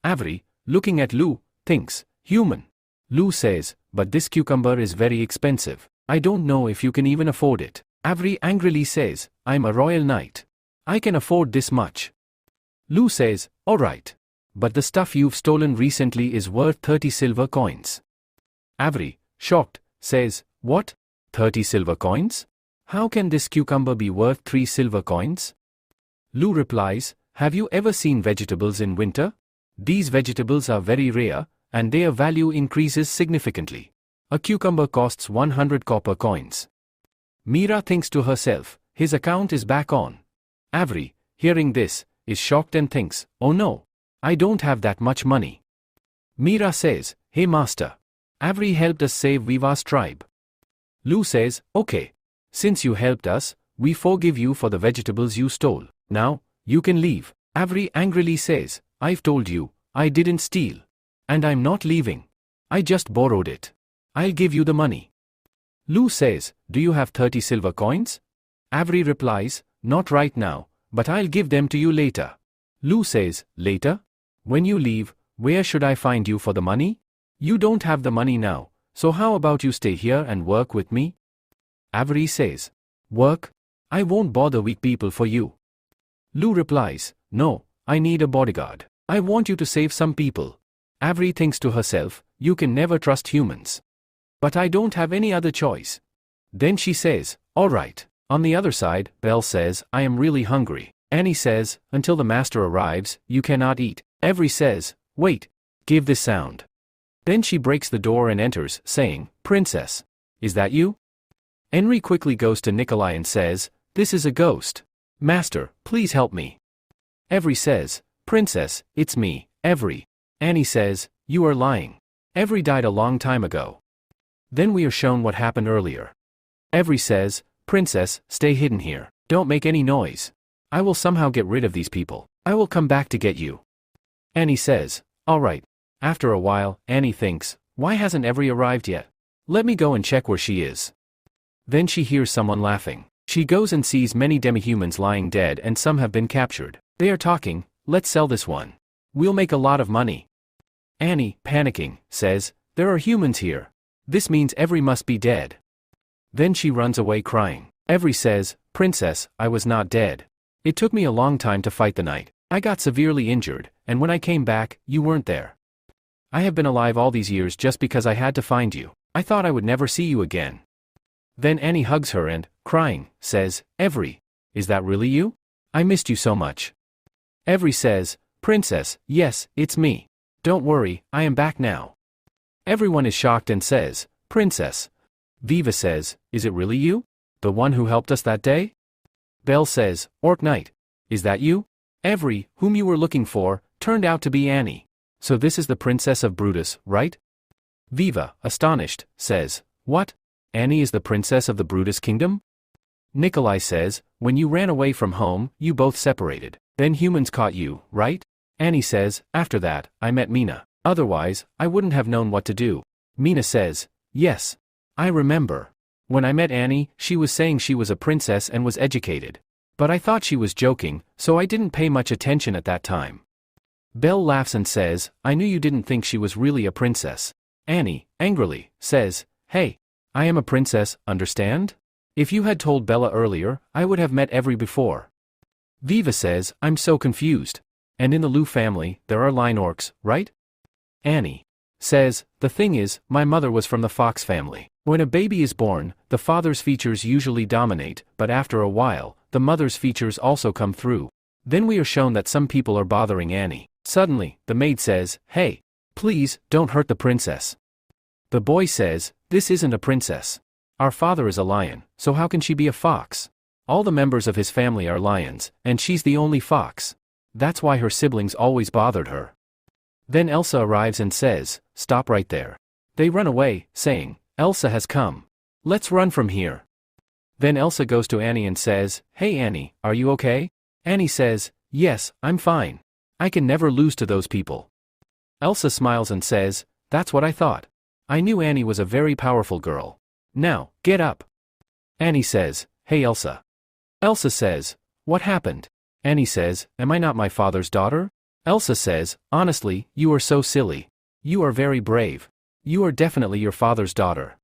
Avery, looking at Lou, thinks, human. Lou says, but this cucumber is very expensive. I don't know if you can even afford it. Avery angrily says, I'm a royal knight. I can afford this much. Lou says, alright. But the stuff you've stolen recently is worth 30 silver coins. Avery, shocked, says, what? 30 silver coins? How can this cucumber be worth 3 silver coins? Lou replies, have you ever seen vegetables in winter? These vegetables are very rare, and their value increases significantly. A cucumber costs 100 copper coins. Mira thinks to herself, his account is back on. Avery, hearing this, is shocked and thinks, oh no, I don't have that much money. Mira says, hey master. Avery helped us save Viva's tribe. Lou says, okay. Since you helped us, we forgive you for the vegetables you stole. Now, you can leave. Avery angrily says, I've told you, I didn't steal. And I'm not leaving. I just borrowed it. I'll give you the money. Lou says, do you have 30 silver coins? Avery replies, not right now, but I'll give them to you later. Lou says, later? When you leave, where should I find you for the money? You don't have the money now, so how about you stay here and work with me? Avery says, work? I won't bother weak people for you. Lou replies, no, I need a bodyguard. I want you to save some people. Avery thinks to herself, you can never trust humans. But I don't have any other choice. Then she says, all right. On the other side, Belle says, I am really hungry. Annie says, until the master arrives, you cannot eat. Avery says, wait. Give this sound. Then she breaks the door and enters, saying, Princess. Is that you? Henry quickly goes to Nikolai and says, this is a ghost. Master, please help me. Avery says, Princess, it's me, Avery. Annie says, you are lying. Avery died a long time ago. Then we are shown what happened earlier. Avery says, Princess, stay hidden here. Don't make any noise. I will somehow get rid of these people. I will come back to get you. Annie says, all right. After a while, Annie thinks, why hasn't Avery arrived yet? Let me go and check where she is. Then she hears someone laughing. She goes and sees many demi-humans lying dead and some have been captured. They are talking, let's sell this one. We'll make a lot of money. Annie, panicking, says, there are humans here. This means Avery must be dead. Then she runs away crying. Avery says, Princess, I was not dead. It took me a long time to fight the night. I got severely injured, and when I came back, you weren't there. I have been alive all these years just because I had to find you. I thought I would never see you again. Then Annie hugs her and, crying, says, Avery, is that really you? I missed you so much. Avery says, Princess, yes, it's me. Don't worry, I am back now. Everyone is shocked and says, Princess. Viva says, is it really you? The one who helped us that day? Belle says, Orc Knight. Is that you? Avery, whom you were looking for, turned out to be Annie. So this is the Princess of Brutus, right? Viva, astonished, says, what? Annie is the Princess of the Brutus Kingdom? Nikolai says, when you ran away from home, you both separated. Then humans caught you, right? Annie says, after that, I met Mina. Otherwise, I wouldn't have known what to do. Mina says, yes. I remember. When I met Annie, she was saying she was a princess and was educated. But I thought she was joking, so I didn't pay much attention at that time. Belle laughs and says, I knew you didn't think she was really a princess. Annie, angrily, says, hey, I am a princess, understand? If you had told Bella earlier, I would have met Avery before. Viva says, I'm so confused. And in the Lu family, there are line orcs, right? Annie says, the thing is, my mother was from the fox family. When a baby is born, the father's features usually dominate, but after a while, the mother's features also come through. Then we are shown that some people are bothering Annie. Suddenly, the maid says, hey, please, don't hurt the princess. The boy says, this isn't a princess. Our father is a lion, so how can she be a fox? All the members of his family are lions, and she's the only fox. That's why her siblings always bothered her. Then Elsa arrives and says, stop right there. They run away, saying, Elsa has come. Let's run from here. Then Elsa goes to Annie and says, hey Annie, are you okay? Annie says, yes, I'm fine. I can never lose to those people. Elsa smiles and says, that's what I thought. I knew Annie was a very powerful girl. Now, get up. Annie says, hey Elsa. Elsa says, what happened? Annie says, am I not my father's daughter? Elsa says, honestly, you are so silly. You are very brave. You are definitely your father's daughter.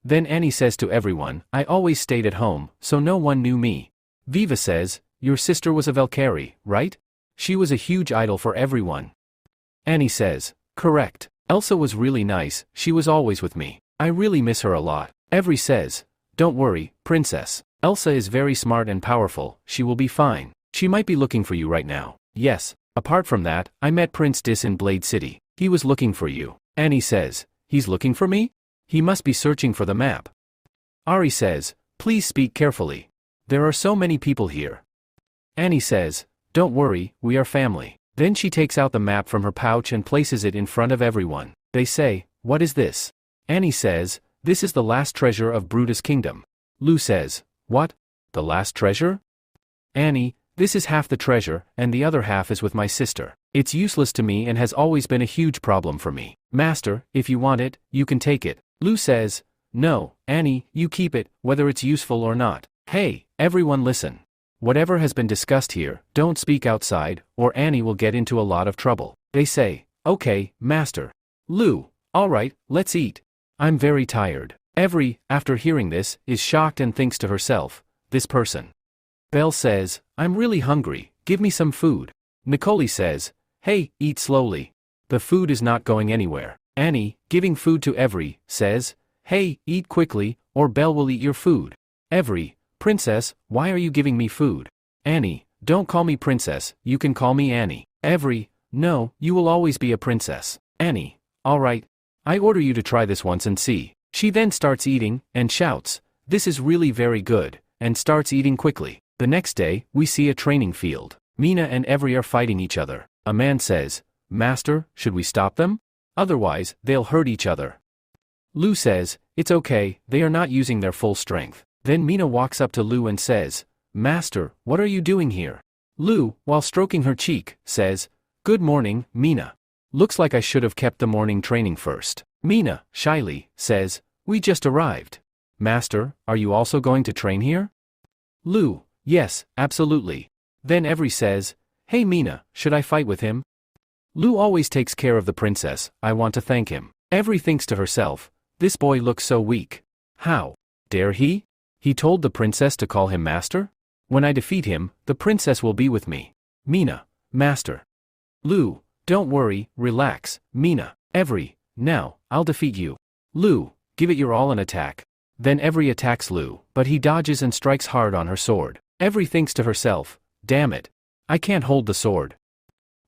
Then Annie says to everyone, I always stayed at home, so no one knew me. Viva says, your sister was a Valkyrie, right? She was a huge idol for everyone. Annie says, correct. Elsa was really nice, she was always with me. I really miss her a lot. Avery says, don't worry, princess. Elsa is very smart and powerful, she will be fine. She might be looking for you right now. Yes, apart from that, I met Prince Dis in Blade City. He was looking for you. Annie says, he's looking for me? He must be searching for the map. Ari says, please speak carefully. There are so many people here. Annie says, don't worry, we are family. Then she takes out the map from her pouch and places it in front of everyone. They say, what is this? Annie says, this is the last treasure of Brutus' kingdom. Lu says, what? The last treasure? Annie, this is half the treasure, and the other half is with my sister. It's useless to me and has always been a huge problem for me. Master, if you want it, you can take it. Lu says, no, Annie, you keep it, whether it's useful or not. Hey, everyone listen. Whatever has been discussed here, don't speak outside, or Annie will get into a lot of trouble. They say, okay, master. Lu, alright, let's eat. I'm very tired. Avery, after hearing this, is shocked and thinks to herself, this person. Belle says, I'm really hungry, give me some food. Nicole says, hey, eat slowly. The food is not going anywhere. Annie, giving food to Every, says, hey, eat quickly, or Belle will eat your food. Every, princess, why are you giving me food? Annie, don't call me princess, you can call me Annie. Every, no, you will always be a princess. Annie, alright. I order you to try this once and see. She then starts eating, and shouts, this is really very good, and starts eating quickly. The next day, we see a training field. Mina and Every are fighting each other. A man says, Master, should we stop them? Otherwise, they'll hurt each other. Lu says, it's okay, they are not using their full strength. Then Mina walks up to Lu and says, Master, what are you doing here? Lu, while stroking her cheek, says, good morning, Mina. Looks like I should have kept the morning training first. Mina, shyly, says, we just arrived. Master, are you also going to train here? Lu, yes, absolutely. Then Every says, hey Mina, should I fight with him? Lu always takes care of the princess, I want to thank him. Every thinks to herself, this boy looks so weak. How dare he? He told the princess to call him master? When I defeat him, the princess will be with me. Mina, master. Lu, don't worry, relax, Mina. Every, now, I'll defeat you. Lu, give it your all and attack. Then Every attacks Lu, but he dodges and strikes hard on her sword. Every thinks to herself, damn it. I can't hold the sword.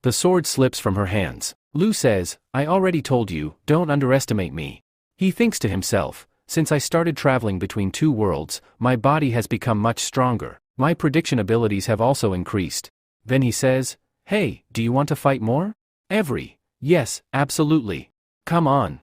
The sword slips from her hands. Lu says, I already told you, don't underestimate me. He thinks to himself, since I started traveling between two worlds, my body has become much stronger. My prediction abilities have also increased. Then he says, hey, do you want to fight more? Every, yes, absolutely. Come on.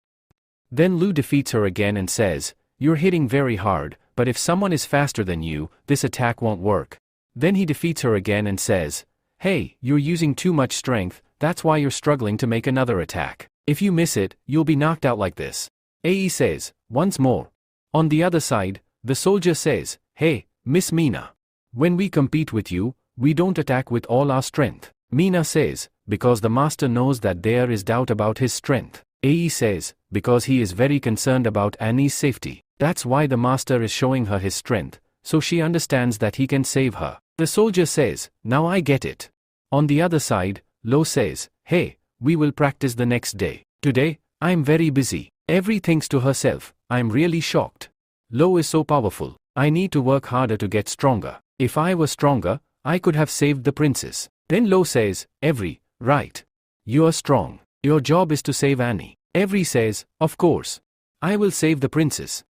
Then Lu defeats her again and says, you're hitting very hard, but if someone is faster than you, this attack won't work. Then he defeats her again and says, hey, you're using too much strength, that's why you're struggling to make another attack. If you miss it, you'll be knocked out like this. Ae says, once more. On the other side, the soldier says, hey, Miss Mina. When we compete with you, we don't attack with all our strength. Mina says, because the master knows that there is doubt about his strength. Ae says, because he is very concerned about Annie's safety. That's why the master is showing her his strength, so she understands that he can save her. The soldier says, now I get it. On the other side, Lo says, hey, we will practice the next day. Today, I'm very busy. Every thinks to herself, I'm really shocked. Lo is so powerful, I need to work harder to get stronger. If I were stronger, I could have saved the princess. Then Lo says, Every, right. You are strong. Your job is to save Annie. Every says, of course. I will save the princess.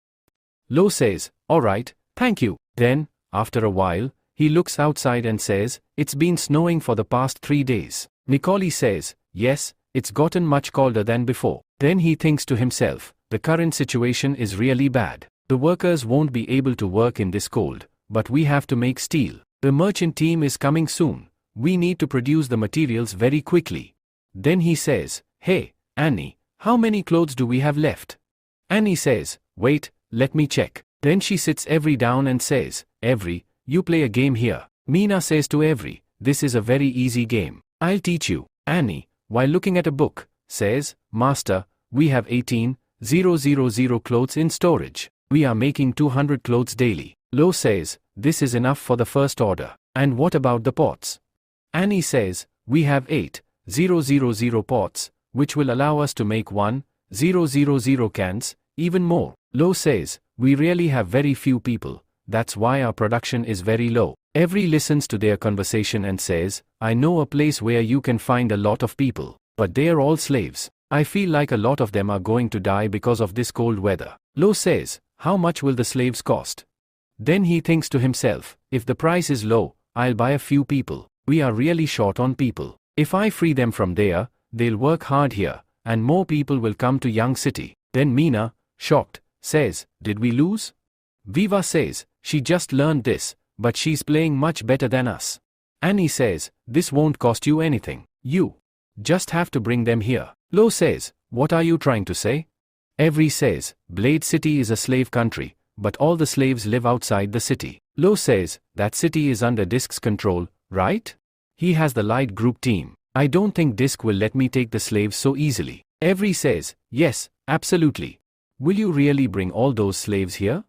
Lo says, alright, thank you. Then, after a while, he looks outside and says, it's been snowing for the past 3 days. Nicole says, yes, it's gotten much colder than before. Then he thinks to himself, the current situation is really bad. The workers won't be able to work in this cold, but we have to make steel. The merchant team is coming soon. We need to produce the materials very quickly. Then he says, hey, Annie, how many clothes do we have left? Annie says, wait, let me check. Then she sits Every down and says, Every, you play a game here. Mina says to Every, this is a very easy game. I'll teach you. Annie, while looking at a book, says, Master, we have 18,000 clothes in storage. We are making 200 clothes daily. Lo says, this is enough for the first order. And what about the pots? Annie says, we have 8,000 pots, which will allow us to make 1,000 cans, even more. Lo says, we really have very few people, that's why our production is very low. Every listens to their conversation and says, I know a place where you can find a lot of people, but they are all slaves. I feel like a lot of them are going to die because of this cold weather. Lo says, how much will the slaves cost? Then he thinks to himself, if the price is low, I'll buy a few people. We are really short on people. If I free them from there, they'll work hard here, and more people will come to Young City. Then Mina, shocked, says, did we lose? Viva says, she just learned this, but she's playing much better than us. Annie says, this won't cost you anything. You just have to bring them here. Lo says, what are you trying to say? Every says, Blade City is a slave country, but all the slaves live outside the city. Lo says, that city is under Disk's control, right? He has the Light Group team. I don't think Disk will let me take the slaves so easily. Every says, yes, absolutely. Will you really bring all those slaves here?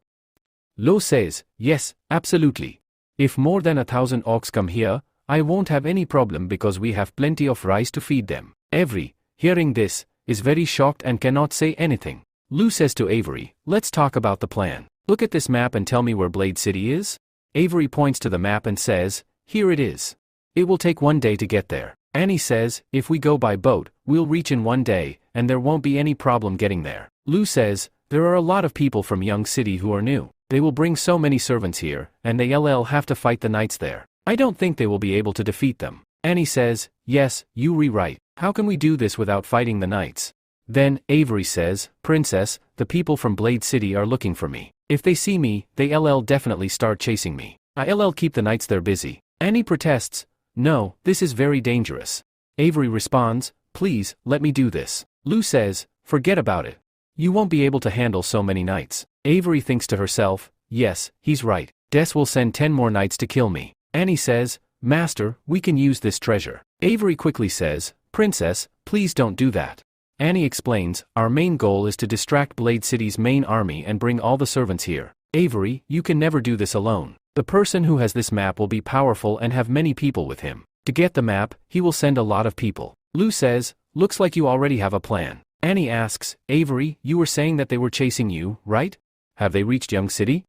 Lo says, yes, absolutely. If more than 1,000 orcs come here, I won't have any problem because we have plenty of rice to feed them. Avery, hearing this, is very shocked and cannot say anything. Lou says to Avery, let's talk about the plan. Look at this map and tell me where Blade City is. Avery points to the map and says, here it is. It will take 1 day to get there. Annie says, if we go by boat, we'll reach in 1 day, and there won't be any problem getting there. Lou says, there are a lot of people from Young City who are new. They will bring so many servants here, and they'll have to fight the knights there. I don't think they will be able to defeat them. Annie says, yes, you rewrite. How can we do this without fighting the knights? Then, Avery says, Princess, the people from Blade City are looking for me. If they see me, they'll definitely start chasing me. I'll keep the knights there busy. Annie protests, no, this is very dangerous. Avery responds, please, let me do this. Lou says, forget about it. You won't be able to handle so many knights. Avery thinks to herself, yes, he's right. Des will send 10 more knights to kill me. Annie says, Master, we can use this treasure. Avery quickly says, Princess, please don't do that. Annie explains, our main goal is to distract Blade City's main army and bring all the servants here. Avery, you can never do this alone. The person who has this map will be powerful and have many people with him. To get the map, he will send a lot of people. Lou says, looks like you already have a plan. Annie asks, Avery, you were saying that they were chasing you, right? Have they reached Young City?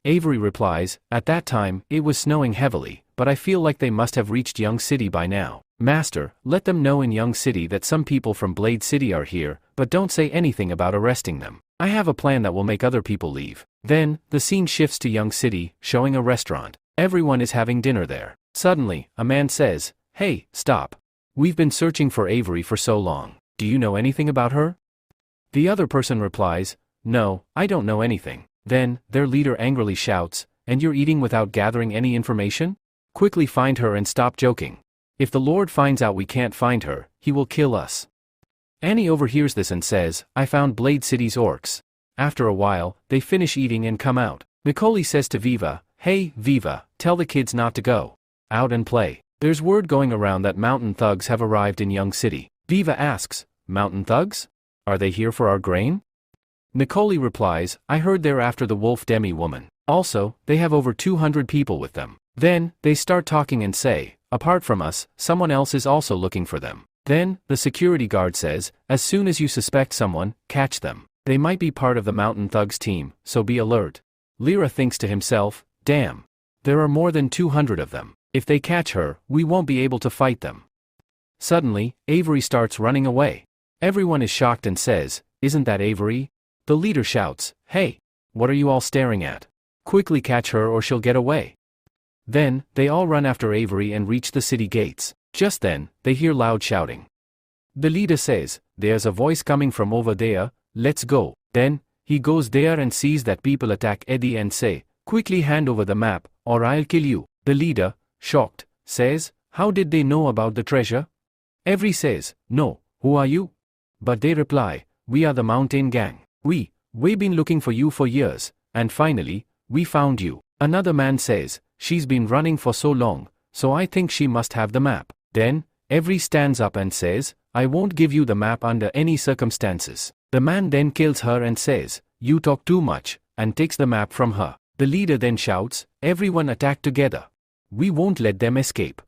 Avery replies, at that time, it was snowing heavily, but I feel like they must have reached Young City by now. Master, let them know in Young City that some people from Blade City are here, but don't say anything about arresting them. I have a plan that will make other people leave. Then, the scene shifts to Young City, showing a restaurant. Everyone is having dinner there. Suddenly, a man says, hey, stop. We've been searching for Avery for so long. Do you know anything about her? The other person replies, no, I don't know anything. Then, their leader angrily shouts, and you're eating without gathering any information? Quickly find her and stop joking. If the Lord finds out we can't find her, he will kill us. Annie overhears this and says, I found Blade City's orcs. After a while, they finish eating and come out. Nicole says to Viva, hey, Viva, tell the kids not to go out and play. There's word going around that mountain thugs have arrived in Young City. Viva asks, mountain thugs? Are they here for our grain? Nicole replies, I heard they're after the wolf demi woman. Also, they have over 200 people with them. Then, they start talking and say, apart from us, someone else is also looking for them. Then, the security guard says, as soon as you suspect someone, catch them. They might be part of the mountain thugs team, so be alert. Lyra thinks to himself, damn. There are more than 200 of them. If they catch her, we won't be able to fight them. Suddenly, Avery starts running away. Everyone is shocked and says, isn't that Avery? The leader shouts, hey, what are you all staring at? Quickly catch her or she'll get away. Then, they all run after Avery and reach the city gates. Just then, they hear loud shouting. The leader says, there's a voice coming from over there, let's go. Then, he goes there and sees that people attack Eddie and say, quickly hand over the map, or I'll kill you. The leader, shocked, says, how did they know about the treasure? Avery says, no, who are you? But they reply, we are the mountain gang. We've been looking for you for years, and finally, we found you. Another man says, she's been running for so long, so I think she must have the map. Then, Avery stands up and says, I won't give you the map under any circumstances. The man then kills her and says, you talk too much, and takes the map from her. The leader then shouts, everyone attack together. We won't let them escape.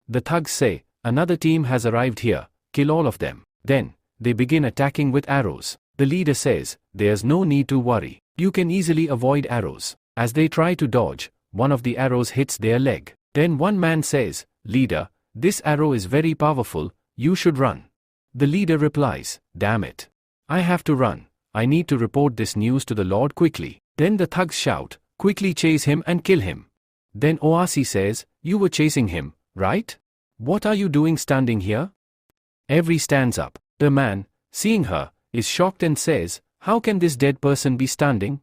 The thugs say, another team has arrived here, kill all of them. Then, they begin attacking with arrows. The leader says, there's no need to worry. You can easily avoid arrows. As they try to dodge, one of the arrows hits their leg. Then one man says, leader, this arrow is very powerful, you should run. The leader replies, damn it. I have to run. I need to report this news to the Lord quickly. Then the thugs shout, quickly chase him and kill him. Then Oasi says, you were chasing him, right? What are you doing standing here? Avery stands up. The man, seeing her, is shocked and says, how can this dead person be standing?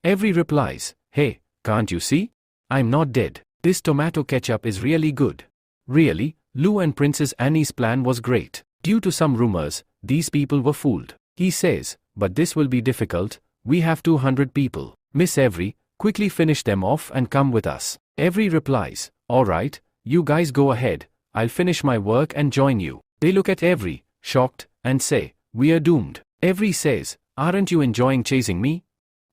Avery replies, hey, can't you see? I'm not dead. This tomato ketchup is really good. Really, Lou and Princess Annie's plan was great. Due to some rumors, these people were fooled. He says, but this will be difficult, we have 200 people. Miss Avery, quickly finish them off and come with us. Avery replies, alright, you guys go ahead, I'll finish my work and join you. They look at Avery, shocked, and say, we are doomed. Avery says, aren't you enjoying chasing me?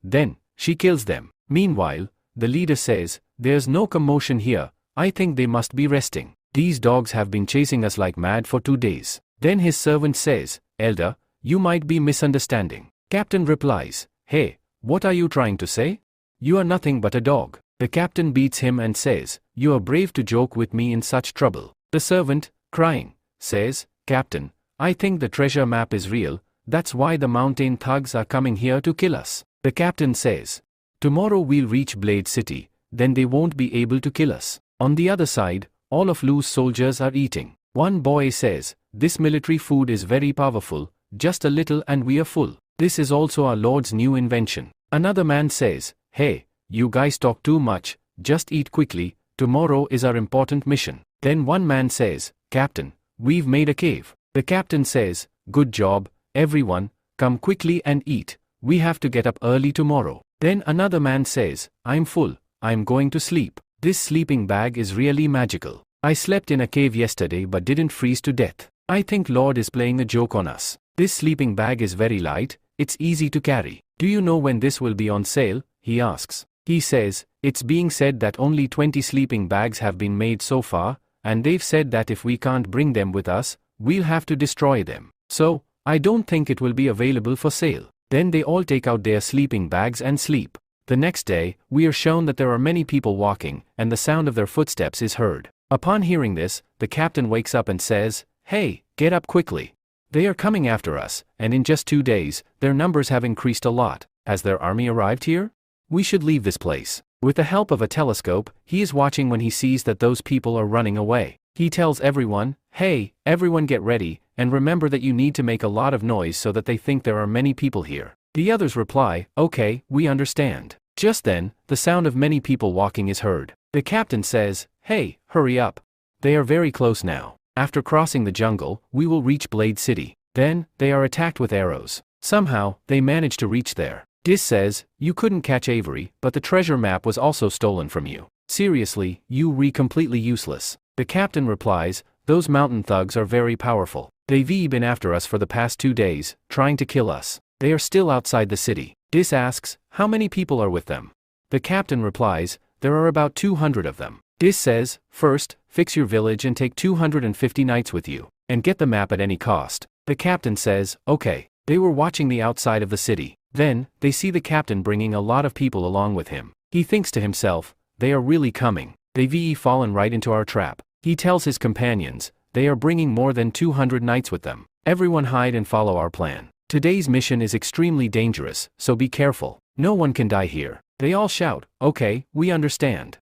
Then, she kills them. Meanwhile, the leader says, there's no commotion here, I think they must be resting. These dogs have been chasing us like mad for 2 days. Then his servant says, Elder, you might be misunderstanding. Captain replies, Hey, what are you trying to say? You are nothing but a dog. The captain beats him and says, You are brave to joke with me in such trouble. The servant, crying, says, Captain, I think the treasure map is real, that's why the mountain thugs are coming here to kill us. The captain says, Tomorrow we'll reach Blade City, then they won't be able to kill us. On the other side, all of Lu's soldiers are eating. One boy says, This military food is very powerful, just a little and we are full. This is also our Lord's new invention. Another man says, Hey, you guys talk too much, just eat quickly, tomorrow is our important mission. Then one man says, Captain, we've made a cave. The captain says, Good job, everyone, come quickly and eat, we have to get up early tomorrow. Then another man says, I'm full, I'm going to sleep. This sleeping bag is really magical. I slept in a cave yesterday but didn't freeze to death. I think Lord is playing a joke on us. This sleeping bag is very light, it's easy to carry. Do you know when this will be on sale? He asks. He says, It's being said that only 20 sleeping bags have been made so far, and they've said that if we can't bring them with us, we'll have to destroy them. So, I don't think it will be available for sale. Then they all take out their sleeping bags and sleep. The next day, we are shown that there are many people walking, and the sound of their footsteps is heard. Upon hearing this, the captain wakes up and says, Hey, get up quickly. They are coming after us, and in just 2 days, their numbers have increased a lot. Has their army arrived here? We should leave this place. With the help of a telescope, he is watching when he sees that those people are running away. He tells everyone, Hey, everyone get ready, and remember that you need to make a lot of noise so that they think there are many people here. The others reply, Okay, we understand. Just then, the sound of many people walking is heard. The captain says, Hey, hurry up. They are very close now. After crossing the jungle, we will reach Blade City. Then, they are attacked with arrows. Somehow, they manage to reach there. Dis says, You couldn't catch Avery, but the treasure map was also stolen from you. Seriously, you re completely useless. The captain replies, Those mountain thugs are very powerful. They've been after us for the past 2 days, trying to kill us. They are still outside the city. Dis asks, How many people are with them? The captain replies, There are about 200 of them. Dis says, First, fix your village and take 250 knights with you, and get the map at any cost. The captain says, Okay. They were watching the outside of the city. Then, they see the captain bringing a lot of people along with him. He thinks to himself, They are really coming. They've fallen right into our trap. He tells his companions, They are bringing more than 200 knights with them. Everyone hide and follow our plan. Today's mission is extremely dangerous, so be careful. No one can die here. They all shout, Okay, we understand.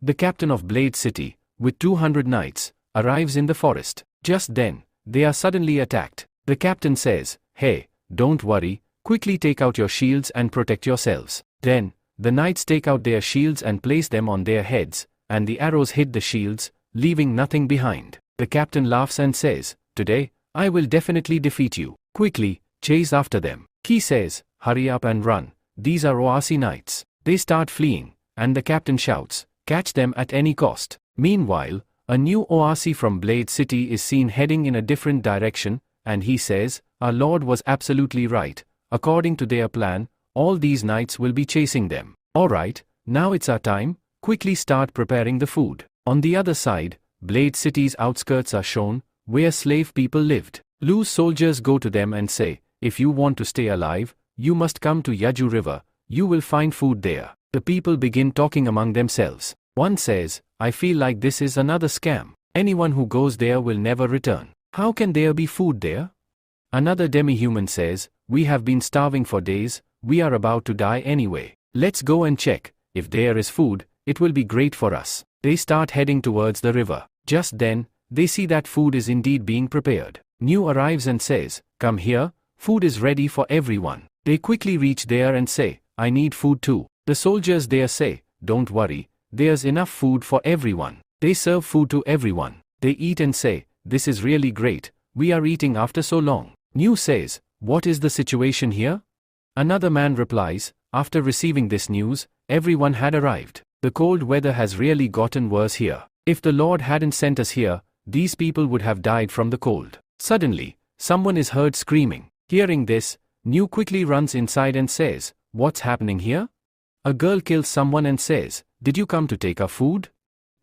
The captain of Blade City, with 200 knights, arrives in the forest. Just then, they are suddenly attacked. The captain says, Hey, don't worry, quickly take out your shields and protect yourselves. Then, the knights take out their shields and place them on their heads, and the arrows hit the shields, leaving nothing behind. The captain laughs and says, Today, I will definitely defeat you. Quickly, chase after them. He says, Hurry up and run. These are Oasi knights. They start fleeing, and the captain shouts, Catch them at any cost. Meanwhile, a new Oasi from Blade City is seen heading in a different direction, and he says, Our Lord was absolutely right. According to their plan, all these knights will be chasing them. Alright, now it's our time, quickly start preparing the food. On the other side, Blade City's outskirts are shown, where slave people lived. Lu's soldiers go to them and say, If you want to stay alive, you must come to Yaju River, you will find food there. The people begin talking among themselves. One says, I feel like this is another scam. Anyone who goes there will never return. How can there be food there? Another demi-human says, We have been starving for days, we are about to die anyway. Let's go and check. If there is food, it will be great for us. They start heading towards the river. Just then, they see that food is indeed being prepared. New arrives and says, Come here, food is ready for everyone. They quickly reach there and say, I need food too. The soldiers there say, Don't worry, there's enough food for everyone. They serve food to everyone. They eat and say, This is really great, we are eating after so long. New says, What is the situation here? Another man replies, After receiving this news, everyone had arrived. The cold weather has really gotten worse here. If the Lord hadn't sent us here, these people would have died from the cold. Suddenly, someone is heard screaming. Hearing this, New quickly runs inside and says, What's happening here? A girl kills someone and says, Did you come to take our food?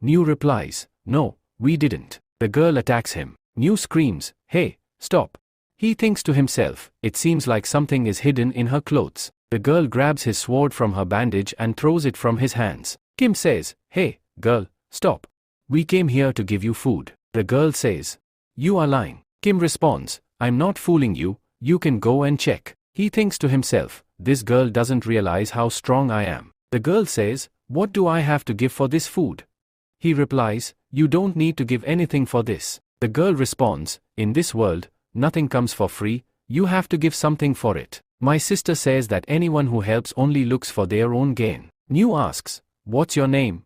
New replies, no, we didn't. The girl attacks him. New screams, hey, stop. He thinks to himself, it seems like something is hidden in her clothes. The girl grabs his sword from her bandage and throws it from his hands. Kim says, hey, girl, stop. We came here to give you food. The girl says, you are lying. Kim responds, I'm not fooling you, you can go and check. He thinks to himself, this girl doesn't realize how strong I am. The girl says, what do I have to give for this food? He replies, you don't need to give anything for this. The girl responds, in this world, nothing comes for free, you have to give something for it. My sister says that anyone who helps only looks for their own gain. New asks, what's your name?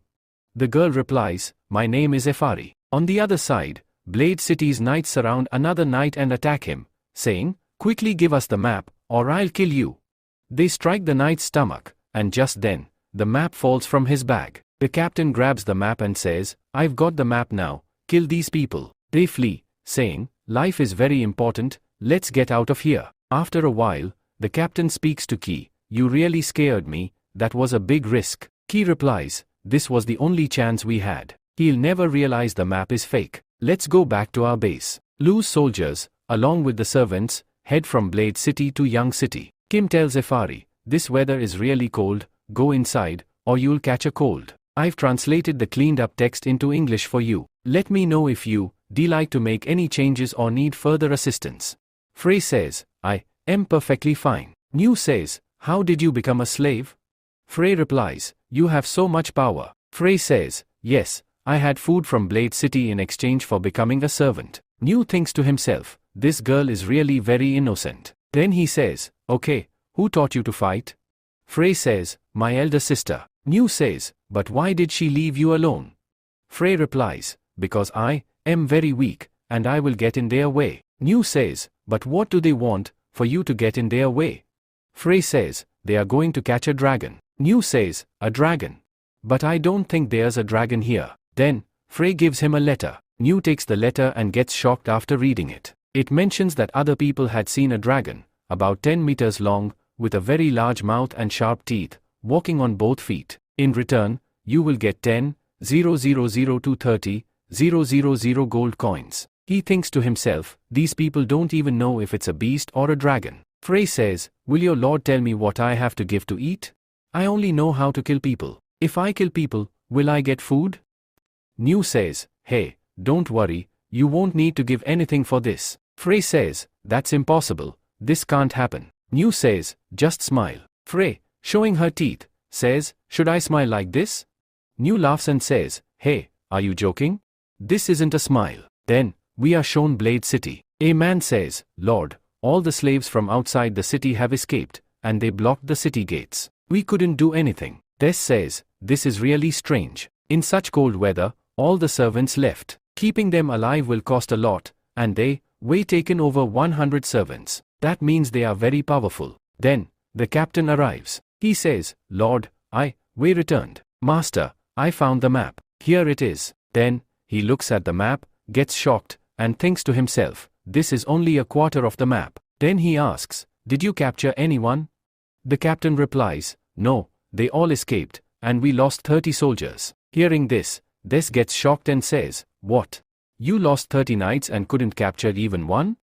The girl replies, my name is Efari. On the other side, Blade City's knights surround another knight and attack him, saying, quickly give us the map, or I'll kill you. They strike the knight's stomach, and just then, the map falls from his bag. The captain grabs the map and says, I've got the map now, kill these people. They flee, saying, life is very important, let's get out of here. After a while, the captain speaks to Ki, you really scared me, that was a big risk. Ki replies, this was the only chance we had. He'll never realize the map is fake. Let's go back to our base. Lu's soldiers, along with the servants, head from Blade City to Young City. Kim tells Efari, this weather is really cold, go inside, or you'll catch a cold. I've translated the cleaned up text into English for you. Let me know if you like to make any changes or need further assistance. Frey says, I am perfectly fine. New says, how did you become a slave? Frey replies, you have so much power. Frey says, yes, I had food from Blade City in exchange for becoming a servant. New thinks to himself, this girl is really very innocent. Then he says, okay, who taught you to fight? Frey says, my elder sister. New says, but why did she leave you alone? Frey replies, because I am very weak, and I will get in their way. New says, but what do they want, for you to get in their way? Frey says, they are going to catch a dragon. New says, a dragon. But I don't think there's a dragon here. Then, Frey gives him a letter. New takes the letter and gets shocked after reading it. It mentions that other people had seen a dragon, about 10 meters long, with a very large mouth and sharp teeth, walking on both feet. In return, you will get 10,000 to 30,000 gold coins. He thinks to himself, these people don't even know if it's a beast or a dragon. Frey says, will your lord tell me what I have to give to eat? I only know how to kill people. If I kill people, will I get food? New says, hey, don't worry, you won't need to give anything for this. Frey says, that's impossible, this can't happen. New says, just smile. Frey, showing her teeth, says, should I smile like this? New laughs and says, hey, are you joking? This isn't a smile. Then, we are shown Blade City. A man says, Lord, all the slaves from outside the city have escaped, and they blocked the city gates. We couldn't do anything. Tess says, this is really strange. In such cold weather, all the servants left. Keeping them alive will cost a lot, and they weigh taken over 100 servants. That means they are very powerful. Then, the captain arrives. He says, Lord, we returned. Master, I found the map. Here it is. Then, he looks at the map, gets shocked, and thinks to himself, this is only a quarter of the map. Then he asks, did you capture anyone? The captain replies, no, they all escaped, and we lost 30 soldiers. Hearing this, Des gets shocked and says, what? You lost 30 knights and couldn't capture even one?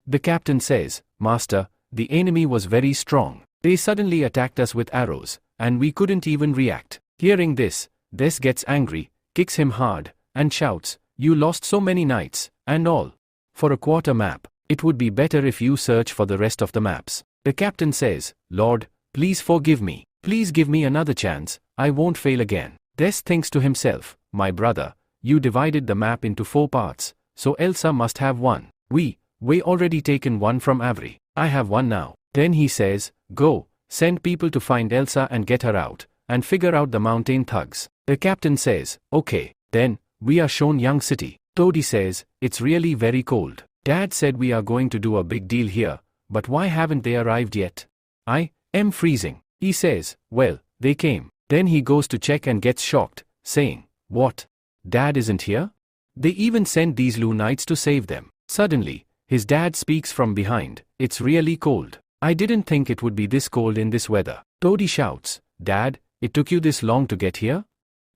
The captain says, Master, the enemy was very strong. They suddenly attacked us with arrows, and we couldn't even react. Hearing this, Des gets angry, kicks him hard, and shouts, you lost so many knights, and all. For a quarter map, it would be better if you search for the rest of the maps. The captain says, Lord, please forgive me. Please give me another chance, I won't fail again. Des thinks to himself, my brother, you divided the map into 4 parts, so Elsa must have one. We already taken one from Avery. I have one now. Then he says, go, send people to find Elsa and get her out, and figure out the mountain thugs. The captain says, okay. Then, we are shown Young City. Toddy says, it's really very cold. Dad said we are going to do a big deal here, but why haven't they arrived yet? I am freezing. He says, well, they came. Then he goes to check and gets shocked, saying, what? Dad isn't here? They even sent these Lu Knights to save them. Suddenly, his dad speaks from behind, it's really cold. I didn't think it would be this cold in this weather. Toddy shouts, Dad, it took you this long to get here?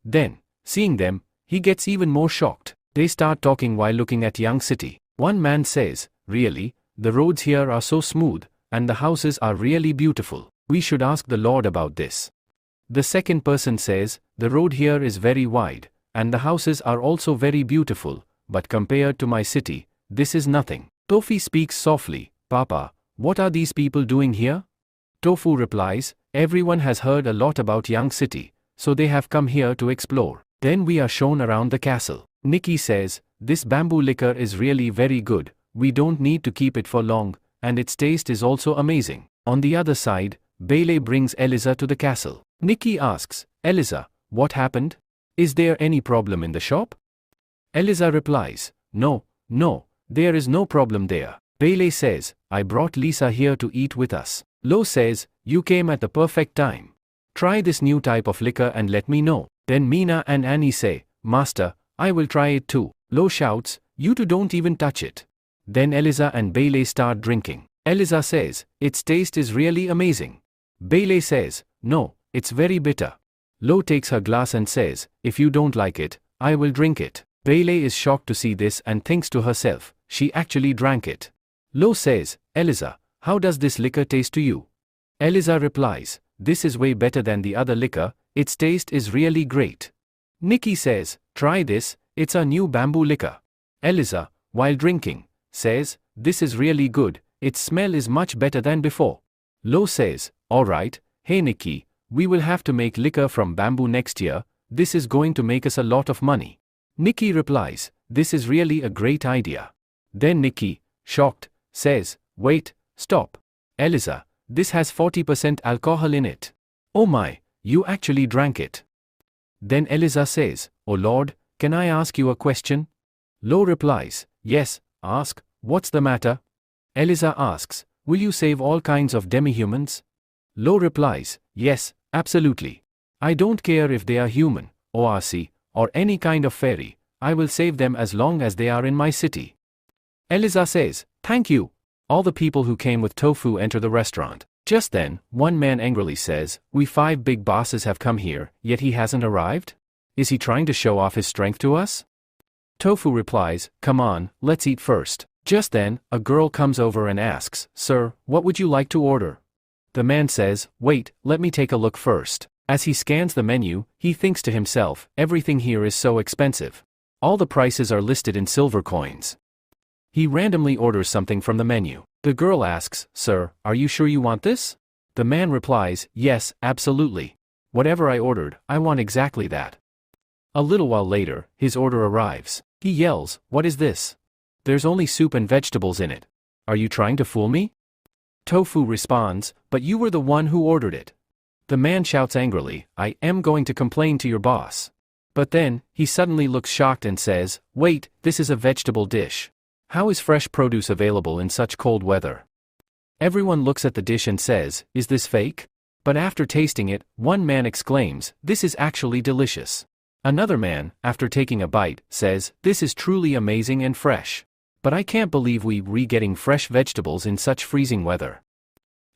Then, seeing them, He gets even more shocked. They start talking while looking at Young City. One man says, really, the roads here are so smooth, and the houses are really beautiful. We should ask the Lord about this. The second person says, the road here is very wide, and the houses are also very beautiful, but compared to my city, this is nothing. Tofu speaks softly, Papa, what are these people doing here? Tofu replies, everyone has heard a lot about Young City, so they have come here to explore. Then we are shown around the castle. Nikki says, this bamboo liquor is really very good, we don't need to keep it for long, and its taste is also amazing. On the other side, Bailey brings Eliza to the castle. Nikki asks, Eliza, what happened? Is there any problem in the shop? Eliza replies, no, there is no problem there. Bailey says, I brought Lisa here to eat with us. Lo says, you came at the perfect time. Try this new type of liquor and let me know. Then Mina and Annie say, Master, I will try it too. Lo shouts, you two don't even touch it. Then Eliza and Bailey start drinking. Eliza says, its taste is really amazing. Bailey says, no, it's very bitter. Lo takes her glass and says, if you don't like it, I will drink it. Bailey is shocked to see this and thinks to herself, she actually drank it. Lo says, Eliza, how does this liquor taste to you? Eliza replies, this is way better than the other liquor, its taste is really great. Nikki says, try this, it's a new bamboo liquor. Eliza, while drinking, says, this is really good, its smell is much better than before. Lo says, alright, hey Nikki, we will have to make liquor from bamboo next year, this is going to make us a lot of money. Nikki replies, this is really a great idea. Then Nikki, shocked, says, wait, stop. Eliza, this has 40% alcohol in it. Oh my, you actually drank it. Then Eliza says, oh Lord, can I ask you a question? Lo replies, yes, ask, what's the matter? Eliza asks, will you save all kinds of demi-humans? Lo replies, yes, absolutely. I don't care if they are human, ORC, or any kind of fairy, I will save them as long as they are in my city. Eliza says, thank you. All the people who came with Tofu enter the restaurant. Just then, one man angrily says, we 5 big bosses have come here, yet he hasn't arrived? Is he trying to show off his strength to us? Tofu replies, come on, let's eat first. Just then, a girl comes over and asks, sir, what would you like to order? The man says, wait, let me take a look first. As he scans the menu, he thinks to himself, everything here is so expensive. All the prices are listed in silver coins. He randomly orders something from the menu. The girl asks, sir, are you sure you want this? The man replies, yes, absolutely. Whatever I ordered, I want exactly that. A little while later, his order arrives. He yells, what is this? There's only soup and vegetables in it. Are you trying to fool me? Tofu responds, but you were the one who ordered it. The man shouts angrily, I am going to complain to your boss. But then, he suddenly looks shocked and says, wait, this is a vegetable dish. How is fresh produce available in such cold weather? Everyone looks at the dish and says, is this fake? But after tasting it, one man exclaims, this is actually delicious. Another man, after taking a bite, says, this is truly amazing and fresh. But I can't believe we're getting fresh vegetables in such freezing weather.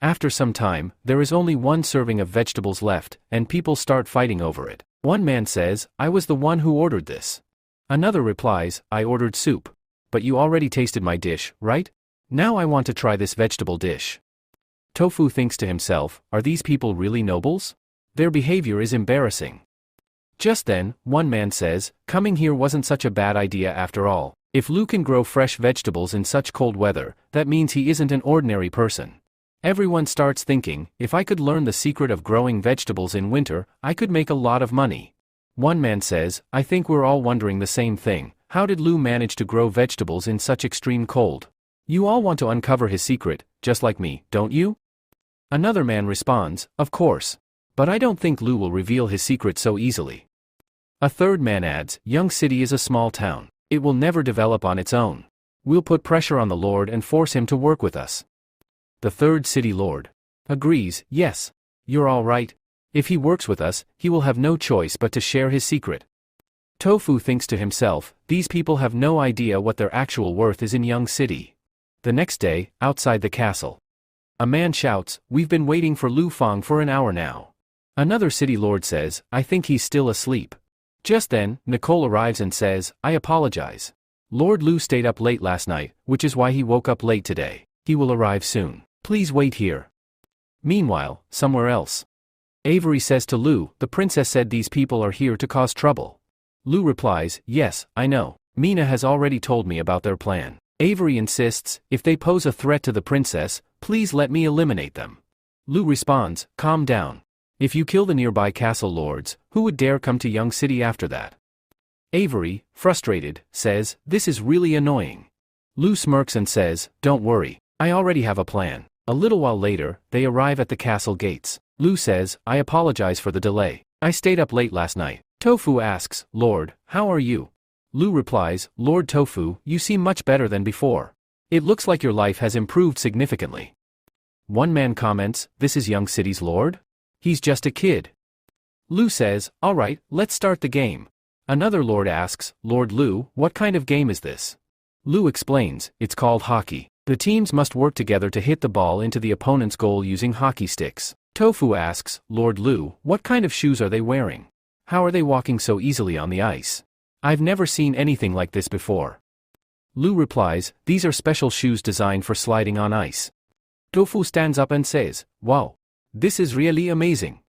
After some time, there is only one serving of vegetables left, and people start fighting over it. One man says, I was the one who ordered this. Another replies, I ordered soup. But you already tasted my dish, right? Now I want to try this vegetable dish. Tofu thinks to himself, are these people really nobles? Their behavior is embarrassing. Just then, one man says, coming here wasn't such a bad idea after all. If Lu can grow fresh vegetables in such cold weather, that means he isn't an ordinary person. Everyone starts thinking, if I could learn the secret of growing vegetables in winter, I could make a lot of money. One man says, I think we're all wondering the same thing. How did Lu manage to grow vegetables in such extreme cold? You all want to uncover his secret, just like me, don't you? Another man responds, of course. But I don't think Lu will reveal his secret so easily. A third man adds, Young City is a small town. It will never develop on its own. We'll put pressure on the Lord and force him to work with us. The third city lord agrees, yes, you're all right. If he works with us, he will have no choice but to share his secret. Tofu thinks to himself, these people have no idea what their actual worth is in Young City. The next day, outside the castle, a man shouts, we've been waiting for Lu Fang for an hour now. Another city lord says, I think he's still asleep. Just then, Nicole arrives and says, I apologize. Lord Lu stayed up late last night, which is why he woke up late today. He will arrive soon. Please wait here. Meanwhile, somewhere else. Avery says to Lu, the princess said these people are here to cause trouble. Lu replies, yes, I know. Mina has already told me about their plan. Avery insists, if they pose a threat to the princess, please let me eliminate them. Lu responds, calm down. If you kill the nearby castle lords, who would dare come to Young City after that? Avery, frustrated, says, this is really annoying. Lu smirks and says, don't worry, I already have a plan. A little while later, they arrive at the castle gates. Lu says, I apologize for the delay. I stayed up late last night. Tofu asks, Lord, how are you? Lu replies, Lord Tofu, you seem much better than before. It looks like your life has improved significantly. One man comments, this is Young City's lord? He's just a kid. Lu says, alright, let's start the game. Another lord asks, Lord Lu, what kind of game is this? Lu explains, it's called hockey. The teams must work together to hit the ball into the opponent's goal using hockey sticks. Tofu asks, Lord Lu, what kind of shoes are they wearing? How are they walking so easily on the ice? I've never seen anything like this before. Lu replies, these are special shoes designed for sliding on ice. Tofu stands up and says, wow, this is really amazing.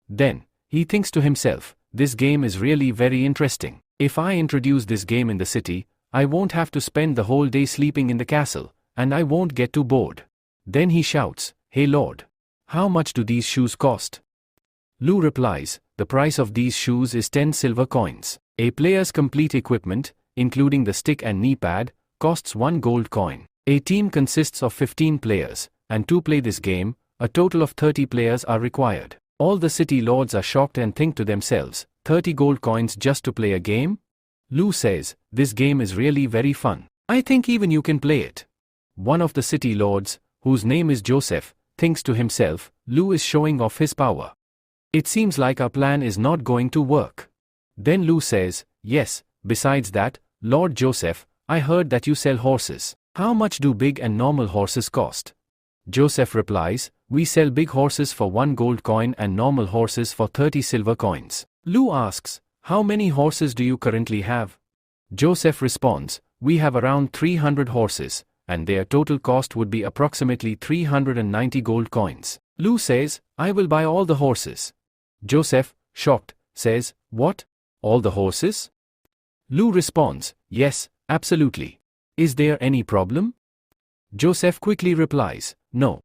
Then, he thinks to himself, this game is really very interesting. If I introduce this game in the city, I won't have to spend the whole day sleeping in the castle, and I won't get too bored. Then he shouts, hey Lord, how much do these shoes cost? Lu replies, the price of these shoes is 10 silver coins. A player's complete equipment, including the stick and knee pad, costs 1 gold coin. A team consists of 15 players, and to play this game, a total of 30 players are required. All the city lords are shocked and think to themselves, 30 gold coins just to play a game? Lu says, this game is really very fun. I think even you can play it. One of the city lords, whose name is Joseph, thinks to himself, Lu is showing off his power. It seems like our plan is not going to work. Then Lu says, yes, besides that, Lord Joseph, I heard that you sell horses. How much do big and normal horses cost? Joseph replies, we sell big horses for 1 gold coin and normal horses for 30 silver coins. Lu asks, how many horses do you currently have? Joseph responds, we have around 300 horses, and their total cost would be approximately 390 gold coins. Lu says, I will buy all the horses. Joseph, shocked, says, what? All the horses? Lu responds, yes, absolutely. Is there any problem? Joseph quickly replies, no.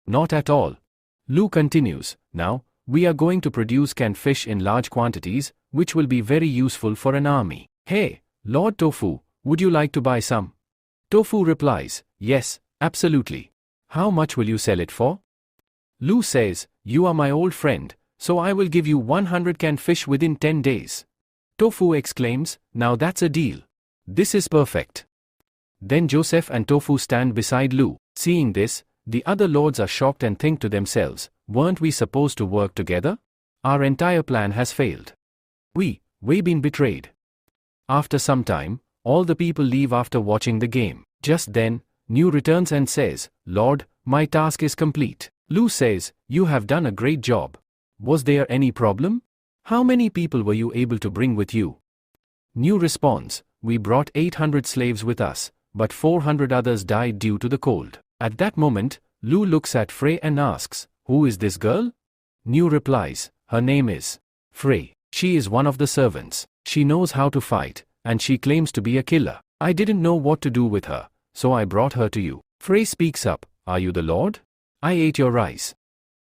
Not at all. Lu continues, now, we are going to produce canned fish in large quantities, which will be very useful for an army. Hey, Lord Tofu, would you like to buy some? Tofu replies, yes, absolutely. How much will you sell it for? Lu says, you are my old friend, so I will give you 100 canned fish within 10 days. Tofu exclaims, now that's a deal. This is perfect. Then Joseph and Tofu stand beside Lu. Seeing this, the other lords are shocked and think to themselves, weren't we supposed to work together? Our entire plan has failed. We've been betrayed. After some time, all the people leave after watching the game. Just then, New returns and says, Lord, my task is complete. Lu says, you have done a great job. Was there any problem? How many people were you able to bring with you? New responds, we brought 800 slaves with us, but 400 others died due to the cold. At that moment, Lu looks at Frey and asks, who is this girl? New replies, her name is Frey. She is one of the servants. She knows how to fight, and she claims to be a killer. I didn't know what to do with her, so I brought her to you. Frey speaks up, are you the Lord? I ate your rice.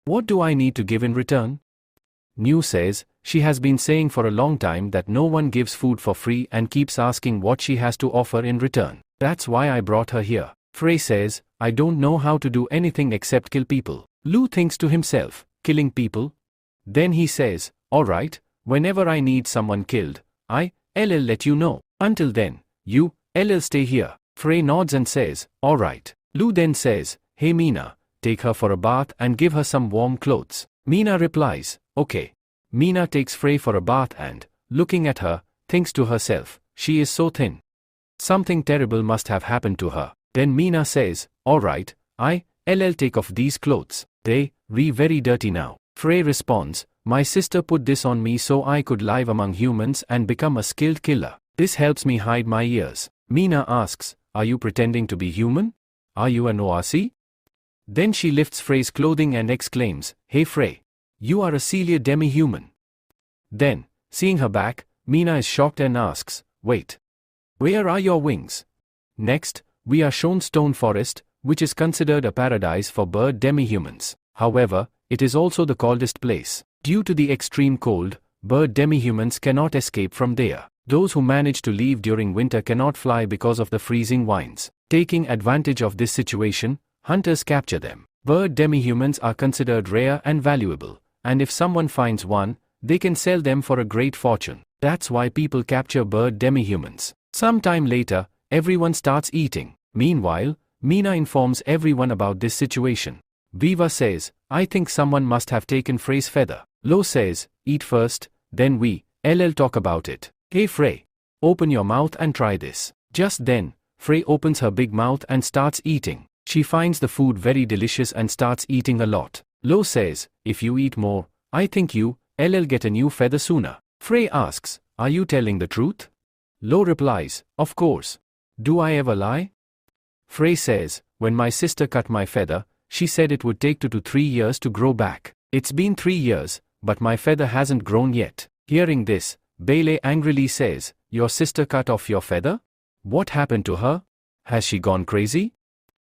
What do I need to give in return? New says, she has been saying for a long time that no one gives food for free and keeps asking what she has to offer in return. That's why I brought her here. Frey says, I don't know how to do anything except kill people. Lu thinks to himself, killing people? Then he says, alright, whenever I need someone killed, I'll let you know. Until then, I'll stay here. Frey nods and says, alright. Lu then says, hey Mina, take her for a bath and give her some warm clothes. Mina replies, okay. Mina takes Frey for a bath and, looking at her, thinks to herself, she is so thin. Something terrible must have happened to her. Then Mina says, alright, I'll take off these clothes. They're very dirty now. Frey responds, my sister put this on me so I could live among humans and become a skilled killer. This helps me hide my ears. Mina asks, are you pretending to be human? Are you an ORC? Then she lifts Frey's clothing and exclaims, hey Frey, you are a Celia demi-human. Then, seeing her back, Mina is shocked and asks, wait, where are your wings? Next, we are shown Stone Forest, which is considered a paradise for bird demi-humans. However, it is also the coldest place. Due to the extreme cold, bird demi-humans cannot escape from there. Those who manage to leave during winter cannot fly because of the freezing winds. Taking advantage of this situation, hunters capture them. Bird demi-humans are considered rare and valuable, and if someone finds one, they can sell them for a great fortune. That's why people capture bird demi-humans. Sometime later, everyone starts eating. Meanwhile, Mina informs everyone about this situation. Viva says, I think someone must have taken Frey's feather. Lo says, eat first, then we, LL talk about it. Hey Frey, open your mouth and try this. Just then, Frey opens her big mouth and starts eating. She finds the food very delicious and starts eating a lot. Lo says, if you eat more, I think you, LL get a new feather sooner. Frey asks, are you telling the truth? Lo replies, of course. Do I ever lie? Frey says, when my sister cut my feather, she said it would take 2 to 3 years to grow back. It's been 3 years, but my feather hasn't grown yet. Hearing this, Bailey angrily says, your sister cut off your feather? What happened to her? Has she gone crazy?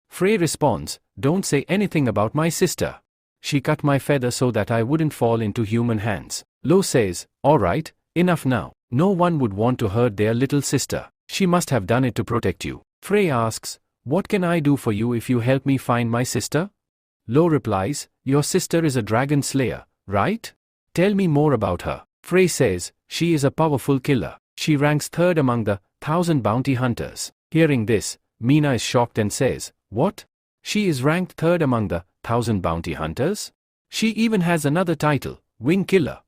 Frey responds, don't say anything about my sister. She cut my feather so that I wouldn't fall into human hands. Lo says, alright, enough now. No one would want to hurt their little sister. She must have done it to protect you. Frey asks, what can I do for you if you help me find my sister? Lo replies, your sister is a dragon slayer, right? Tell me more about her. Frey says, she is a powerful killer. She ranks 3rd among the 1,000 bounty hunters. Hearing this, Mina is shocked and says, what? She is ranked 3rd among the 1,000 bounty hunters? She even has another title, Wing Killer.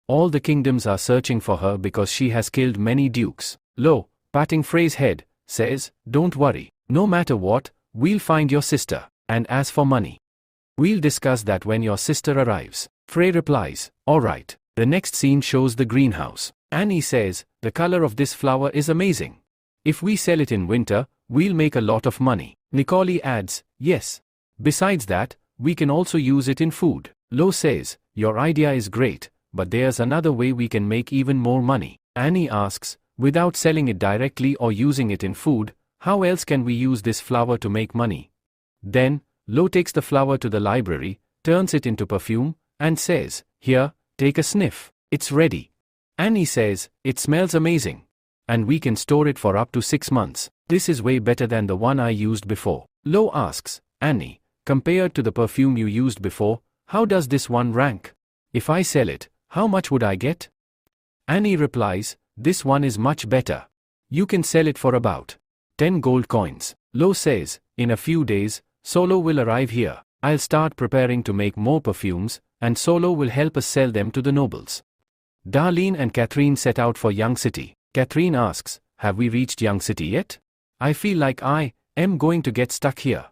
All the kingdoms are searching for her because she has killed many dukes. Lo, patting Frey's head, says, don't worry. No matter what, we'll find your sister. And as for money, we'll discuss that when your sister arrives. Frey replies, alright. The next scene shows the greenhouse. Annie says, the color of this flower is amazing. If we sell it in winter, we'll make a lot of money. Nicole adds, yes. Besides that, we can also use it in food. Lo says, your idea is great, but there's another way we can make even more money. Annie asks, without selling it directly or using it in food, how else can we use this flower to make money? Then, Lo takes the flower to the library, turns it into perfume, and says, here, take a sniff. It's ready. Annie says, it smells amazing. And we can store it for up to 6 months. This is way better than the one I used before. Lo asks, Annie, compared to the perfume you used before, how does this one rank? If I sell it, how much would I get? Annie replies, this one is much better. You can sell it for about 10 gold coins. Lo says, in a few days, Solo will arrive here. I'll start preparing to make more perfumes, and Solo will help us sell them to the nobles. Darlene and Catherine set out for Young City. Catherine asks, have we reached Young City yet? I feel like I am going to get stuck here.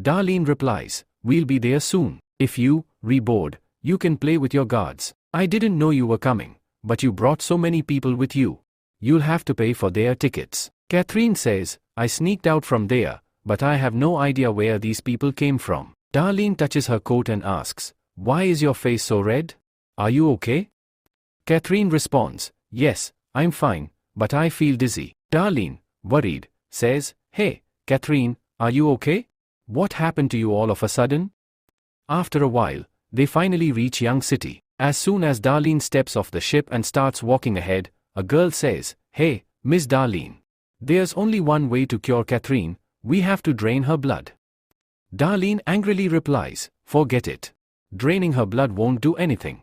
Darlene replies, we'll be there soon. If you bored, you can play with your guards. I didn't know you were coming, but you brought so many people with you. You'll have to pay for their tickets. Catherine says, I sneaked out from there, but I have no idea where these people came from. Darlene touches her coat and asks, why is your face so red? Are you okay? Catherine responds, yes, I'm fine, but I feel dizzy. Darlene, worried, says, hey, Catherine, are you okay? What happened to you all of a sudden? After a while, they finally reach Young City. As soon as Darlene steps off the ship and starts walking ahead, a girl says, hey, Miss Darlene. There's only one way to cure Catherine, we have to drain her blood. Darlene angrily replies, forget it. Draining her blood won't do anything.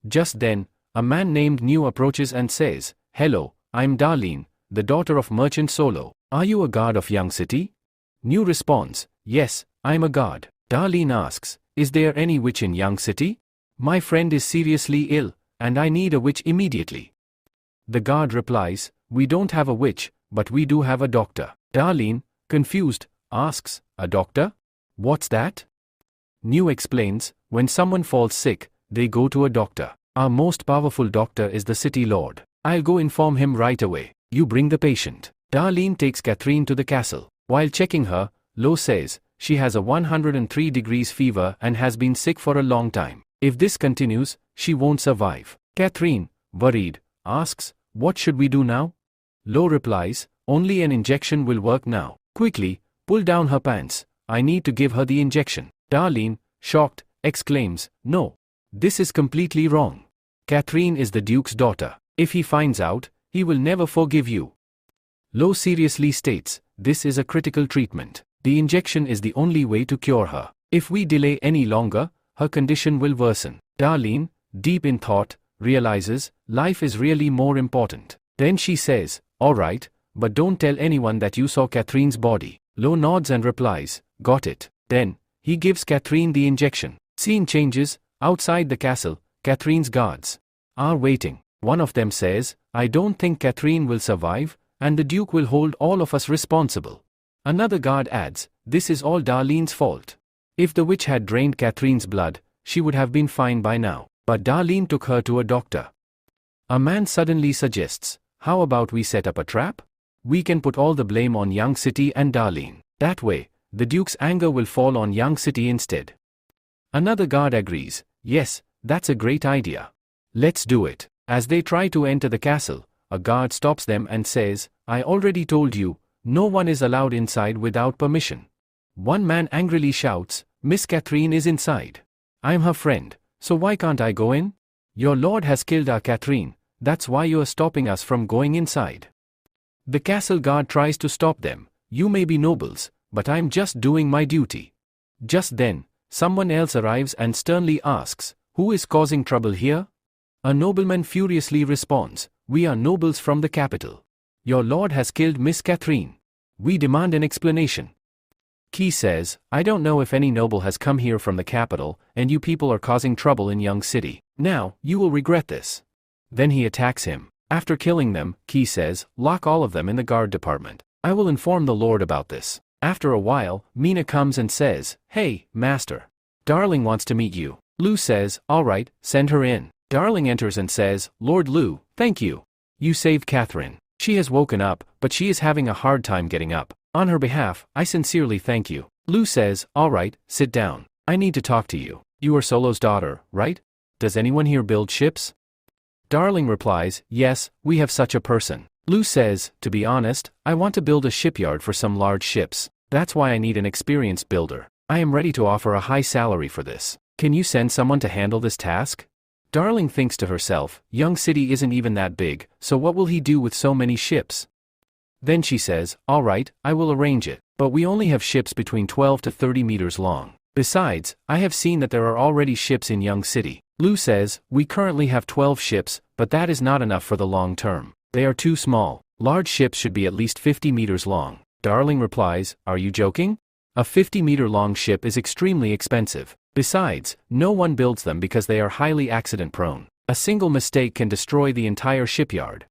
Just then, a man named New approaches and says, hello, I'm Darlene, the daughter of Merchant Solo. Are you a guard of Young City? New responds, yes, I'm a guard. Darlene asks, is there any witch in Young City? My friend is seriously ill, and I need a witch immediately. The guard replies, we don't have a witch, but we do have a doctor. Darlene, confused, asks, a doctor? What's that? New explains, when someone falls sick, They go to a doctor. Our most powerful doctor is the city lord. I'll go inform him right away. You bring the patient. Darlene takes Catherine to the castle. While checking her, Lo says, she has a 103 degrees fever and has been sick for a long time. If this continues, she won't survive. Catherine, worried, asks, what should we do now? Lo replies, only an injection will work now. Quickly, pull down her pants. I need to give her the injection. Darlene, shocked, exclaims, no. This is completely wrong. Catherine is the Duke's daughter. If he finds out, he will never forgive you. Lo seriously states, this is a critical treatment. The injection is the only way to cure her. If we delay any longer, her condition will worsen. Darlene, deep in thought, realizes, life is really more important. Then she says, alright, but don't tell anyone that you saw Catherine's body. Lo nods and replies, got it. Then, he gives Catherine the injection. Scene changes, outside the castle, Catherine's guards are waiting. One of them says, I don't think Catherine will survive, and the Duke will hold all of us responsible. Another guard adds, this is all Darlene's fault. If the witch had drained Catherine's blood, she would have been fine by now. But Darlene took her to a doctor. A man suddenly suggests, how about we set up a trap? We can put all the blame on Young City and Darlene. That way, the Duke's anger will fall on Young City instead. Another guard agrees, yes, that's a great idea. Let's do it. As they try to enter the castle, a guard stops them and says, I already told you, no one is allowed inside without permission. One man angrily shouts, Miss Catherine is inside. I'm her friend, so why can't I go in? Your lord has killed our Catherine, that's why you are stopping us from going inside. The castle guard tries to stop them. You may be nobles, but I'm just doing my duty. Just then, someone else arrives and sternly asks, who is causing trouble here? A nobleman furiously responds, we are nobles from the capital. Your lord has killed Miss Catherine. We demand an explanation. Key says, I don't know if any noble has come here from the capital, and you people are causing trouble in Young City. Now, you will regret this. Then he attacks him. After killing them, Key says, lock all of them in the guard department. I will inform the lord about this. After a while, Mina comes and says, hey, master. Darling wants to meet you. Lu says, alright, send her in. Darling enters and says, Lord Lu, thank you. You saved Catherine. She has woken up, but she is having a hard time getting up. On her behalf, I sincerely thank you. Lu says, alright, sit down. I need to talk to you. You are Solo's daughter, right? Does anyone here build ships? Darling replies, yes, we have such a person. Lu says, to be honest, I want to build a shipyard for some large ships. That's why I need an experienced builder. I am ready to offer a high salary for this. Can you send someone to handle this task? Darling thinks to herself, Young City isn't even that big, so what will he do with so many ships? Then she says, alright, I will arrange it, but we only have ships between 12 to 30 meters long. Besides, I have seen that there are already ships in Young City. Lu says, we currently have 12 ships, but that is not enough for the long term. They are too small. Large ships should be at least 50 meters long. Darling replies, are you joking? A 50-meter long ship is extremely expensive. Besides, no one builds them because they are highly accident-prone. A single mistake can destroy the entire shipyard.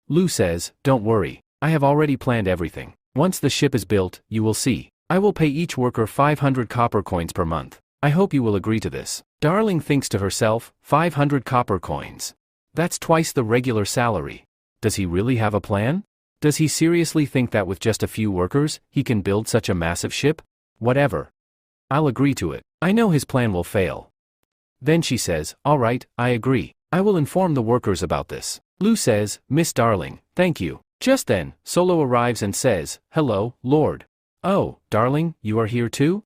Lu says, don't worry. I have already planned everything. Once the ship is built, you will see. I will pay each worker 500 copper coins per month. I hope you will agree to this. Darling thinks to herself, 500 copper coins. That's twice the regular salary. Does he really have a plan? Does he seriously think that with just a few workers, he can build such a massive ship? Whatever. I'll agree to it. I know his plan will fail. Then she says, alright, I agree. I will inform the workers about this. Lu says, Miss Darling, thank you. Just then, Solo arrives and says, hello, Lord. Oh, Darling, you are here too?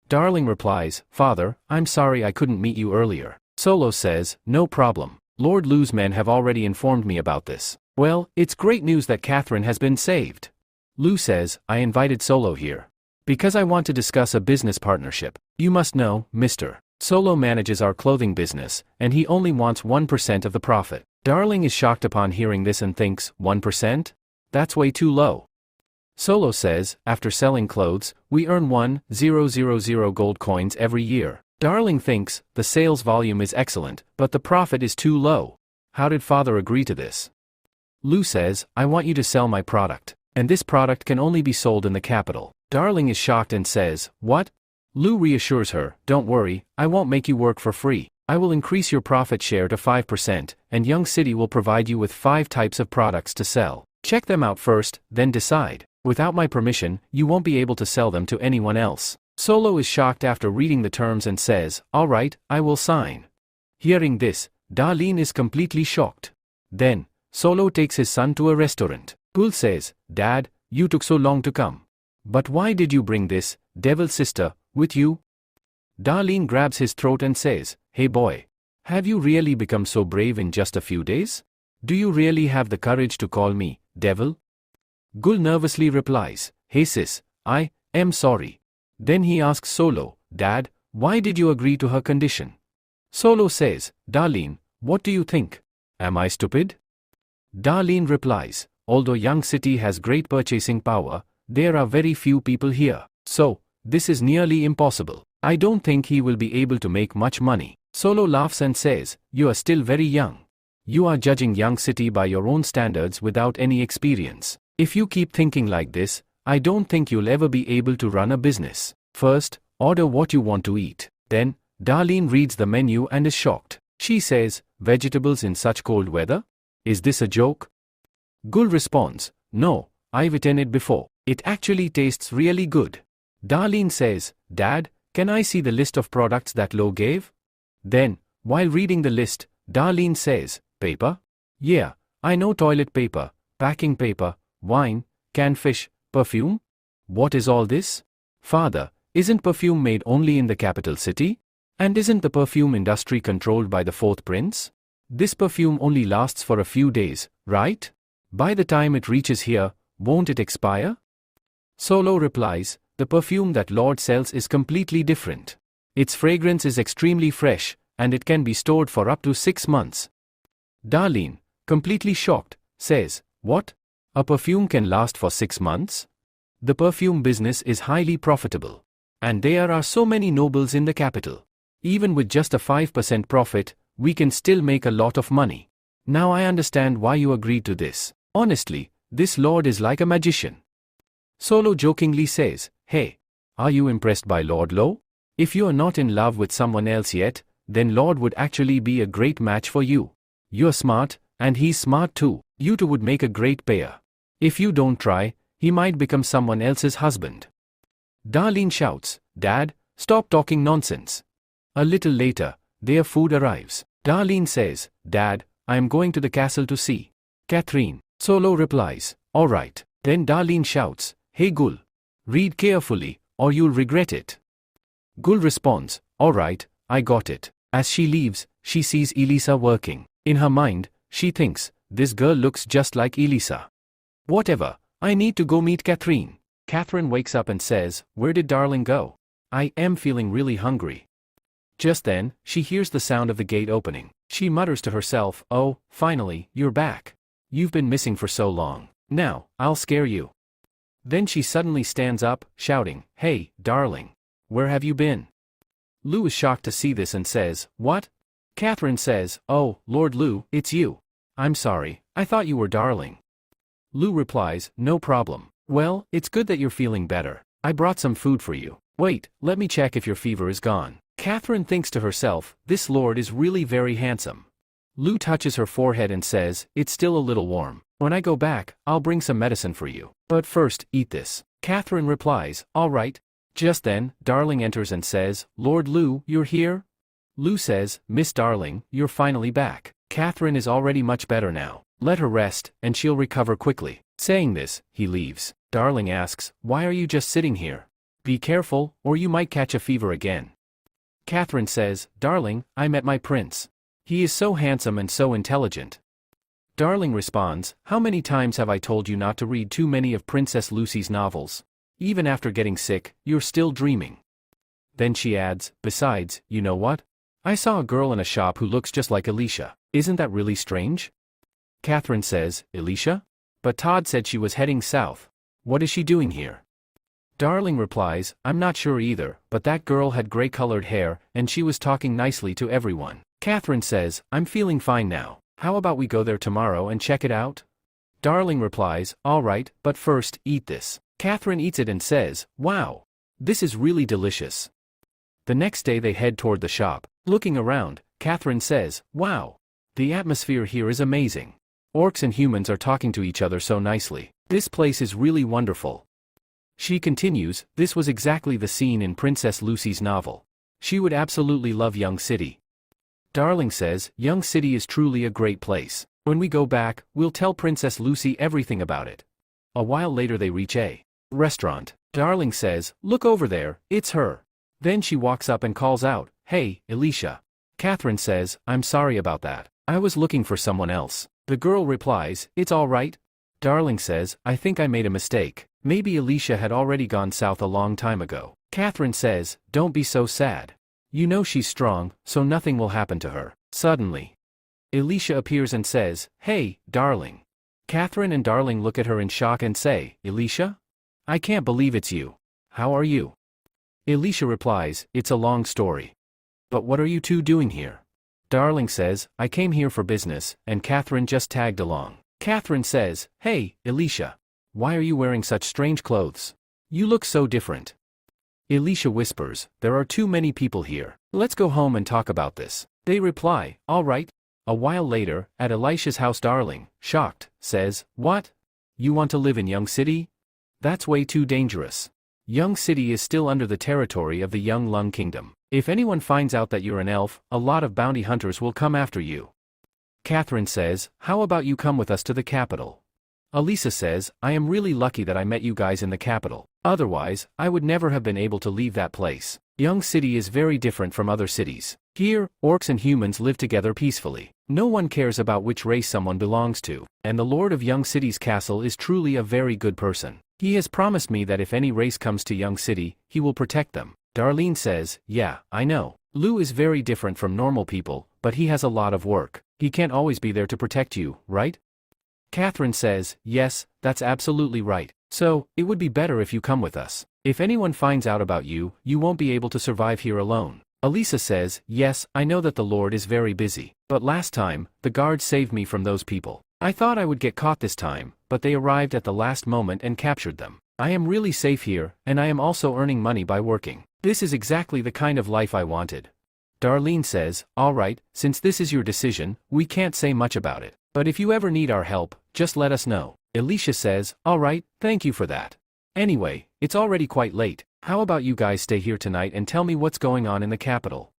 Darling replies, Father, I'm sorry I couldn't meet you earlier. Solo says, no problem. Lord Lu's men have already informed me about this. Well, it's great news that Catherine has been saved. Lu says, I invited Solo here because I want to discuss a business partnership. You must know, Mr. Solo manages our clothing business, and he only wants 1% of the profit. Darling is shocked upon hearing this and thinks, 1%? That's way too low. Solo says, after selling clothes, we earn 1,000 gold coins every year. Darling thinks, the sales volume is excellent, but the profit is too low. How did father agree to this? Lu says, I want you to sell my product, and this product can only be sold in the capital. Darling is shocked and says, what? Lu reassures her, don't worry, I won't make you work for free. I will increase your profit share to 5%, and Young City will provide you with 5 types of products to sell. Check them out first, then decide. Without my permission, you won't be able to sell them to anyone else. Solo is shocked after reading the terms and says, alright, I will sign. Hearing this, Darlene is completely shocked. Then, Solo takes his son to a restaurant. Gul says, Dad, you took so long to come. But why did you bring this, devil sister, with you? Darlene grabs his throat and says, hey boy. Have you really become so brave in just a few days? Do you really have the courage to call me, devil? Gul nervously replies, hey sis, I am sorry. Then he asks Solo, Dad, why did you agree to her condition? Solo says, Darlene, what do you think? Am I stupid? Darlene replies, although Young City has great purchasing power, there are very few people here, so, this is nearly impossible. I don't think he will be able to make much money. Solo laughs and says, you are still very young. You are judging Young City by your own standards without any experience. If you keep thinking like this, I don't think you'll ever be able to run a business. First, order what you want to eat. Then, Darlene reads the menu and is shocked. She says, vegetables in such cold weather? Is this a joke? Gul responds, no, I've eaten it before. It actually tastes really good. Darlene says, Dad, can I see the list of products that Lo gave? Then, while reading the list, Darlene says, paper? Yeah, I know toilet paper, packing paper, wine, canned fish, perfume? What is all this? Father, isn't perfume made only in the capital city? And isn't the perfume industry controlled by the fourth prince? This perfume only lasts for a few days, right? By the time it reaches here, won't it expire? Solo replies, the perfume that Lord sells is completely different. Its fragrance is extremely fresh, and it can be stored for up to 6 months. Darlene, completely shocked, says, what? A perfume can last for 6 months? The perfume business is highly profitable. And there are so many nobles in the capital. Even with just a 5% profit, we can still make a lot of money. Now I understand why you agreed to this. Honestly, this lord is like a magician. Solo jokingly says, hey, are you impressed by Lord Lo? If you are not in love with someone else yet, then Lord would actually be a great match for you. You're smart, and he's smart too. You two would make a great pair. If you don't try, he might become someone else's husband. Darlene shouts, Dad, stop talking nonsense. A little later, their food arrives. Darlene says, Dad, I am going to the castle to see Catherine. Solo replies, alright. Then Darlene shouts, hey Gul, read carefully, or you'll regret it. Gul responds, alright, I got it. As she leaves, she sees Elisa working. In her mind, she thinks, this girl looks just like Elisa. Whatever, I need to go meet Catherine. Catherine wakes up and says, where did darling go? I am feeling really hungry. Just then, she hears the sound of the gate opening. She mutters to herself, oh, finally, you're back. You've been missing for so long. Now, I'll scare you. Then she suddenly stands up, shouting, hey, darling. Where have you been? Lu is shocked to see this and says, what? Catherine says, oh, Lord Lu, it's you. I'm sorry, I thought you were darling. Lu replies, no problem. Well, it's good that you're feeling better. I brought some food for you. Wait, let me check if your fever is gone. Catherine thinks to herself, this lord is really very handsome. Lu touches her forehead and says, it's still a little warm. When I go back, I'll bring some medicine for you. But first, eat this. Catherine replies, all right. Just then, Darling enters and says, Lord Lu, you're here? Lu says, Miss Darling, you're finally back. Catherine is already much better now. Let her rest, and she'll recover quickly. Saying this, he leaves. Darling asks, why are you just sitting here? Be careful, or you might catch a fever again. Catherine says, Darling, I met my prince. He is so handsome and so intelligent. Darling responds, how many times have I told you not to read too many of Princess Lucy's novels? Even after getting sick, you're still dreaming. Then she adds, besides, you know what? I saw a girl in a shop who looks just like Alicia. Isn't that really strange? Catherine says, Alicia? But Todd said she was heading south. What is she doing here? Darling replies, I'm not sure either, but that girl had gray-colored hair, and she was talking nicely to everyone. Catherine says, I'm feeling fine now. How about we go there tomorrow and check it out? Darling replies, all right, but first, eat this. Catherine eats it and says, wow, this is really delicious. The next day they head toward the shop. Looking around, Catherine says, wow. The atmosphere here is amazing. Orcs and humans are talking to each other so nicely. This place is really wonderful. She continues, this was exactly the scene in Princess Lucy's novel. She would absolutely love Young City. Darling says, Young City is truly a great place. When we go back, we'll tell Princess Lucy everything about it. A while later they reach a restaurant. Darling says, look over there, it's her. Then she walks up and calls out, hey, Alicia. Catherine says, I'm sorry about that. I was looking for someone else. The girl replies, it's all right. Darling says, I think I made a mistake. Maybe Alicia had already gone south a long time ago. Catherine says, don't be so sad. You know she's strong, so nothing will happen to her. Suddenly, Alicia appears and says, hey, Darling. Catherine and Darling look at her in shock and say, Alicia? I can't believe it's you. How are you? Alicia replies, it's a long story. But what are you two doing here? Darling says, I came here for business, and Catherine just tagged along. Catherine says, hey, Alicia. Why are you wearing such strange clothes? You look so different. Alicia whispers, there are too many people here. Let's go home and talk about this. They reply, all right. A while later, at Alicia's house Darling, shocked, says, what? You want to live in Young City? That's way too dangerous. Young City is still under the territory of the Young Lung Kingdom. If anyone finds out that you're an elf, a lot of bounty hunters will come after you. Catherine says, how about you come with us to the capital? Alisa says, I am really lucky that I met you guys in the capital. Otherwise, I would never have been able to leave that place. Young City is very different from other cities. Here, orcs and humans live together peacefully. No one cares about which race someone belongs to, and the Lord of Young City's castle is truly a very good person. He has promised me that if any race comes to Young City, he will protect them. Darlene says, yeah, I know. Lou is very different from normal people, but he has a lot of work. He can't always be there to protect you, right? Catherine says, yes, that's absolutely right. So, it would be better if you come with us. If anyone finds out about you, you won't be able to survive here alone. Alisa says, yes, I know that the Lord is very busy. But last time, the guards saved me from those people. I thought I would get caught this time, but they arrived at the last moment and captured them. I am really safe here, and I am also earning money by working. This is exactly the kind of life I wanted. Darlene says, all right, since this is your decision, we can't say much about it. But if you ever need our help, just let us know. Alicia says, all right, thank you for that. Anyway, it's already quite late. How about you guys stay here tonight and tell me what's going on in the capital?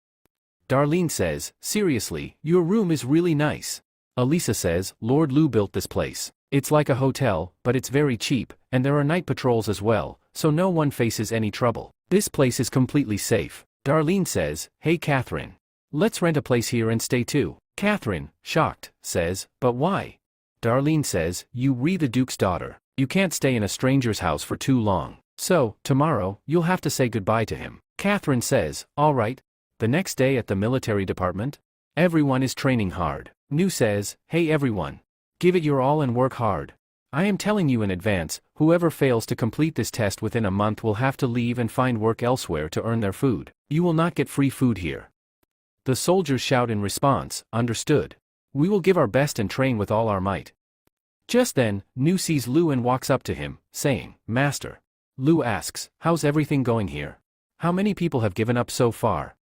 Darlene says, seriously, your room is really nice. Alisa says, Lord Lou built this place. It's like a hotel, but it's very cheap, and there are night patrols as well, so no one faces any trouble. This place is completely safe. Darlene says, hey Catherine. Let's rent a place here and stay too. Catherine, shocked, says, but why? Darlene says, you re the Duke's daughter. You can't stay in a stranger's house for too long. So, tomorrow, you'll have to say goodbye to him. Catherine says, all right. The next day at the military department, everyone is training hard. Nu says, hey everyone. Give it your all and work hard. I am telling you in advance, whoever fails to complete this test within a month will have to leave and find work elsewhere to earn their food. You will not get free food here. The soldiers shout in response, understood. We will give our best and train with all our might. Just then, Nu sees Lu and walks up to him, saying, Master. Lu asks, how's everything going here? How many people have given up so far?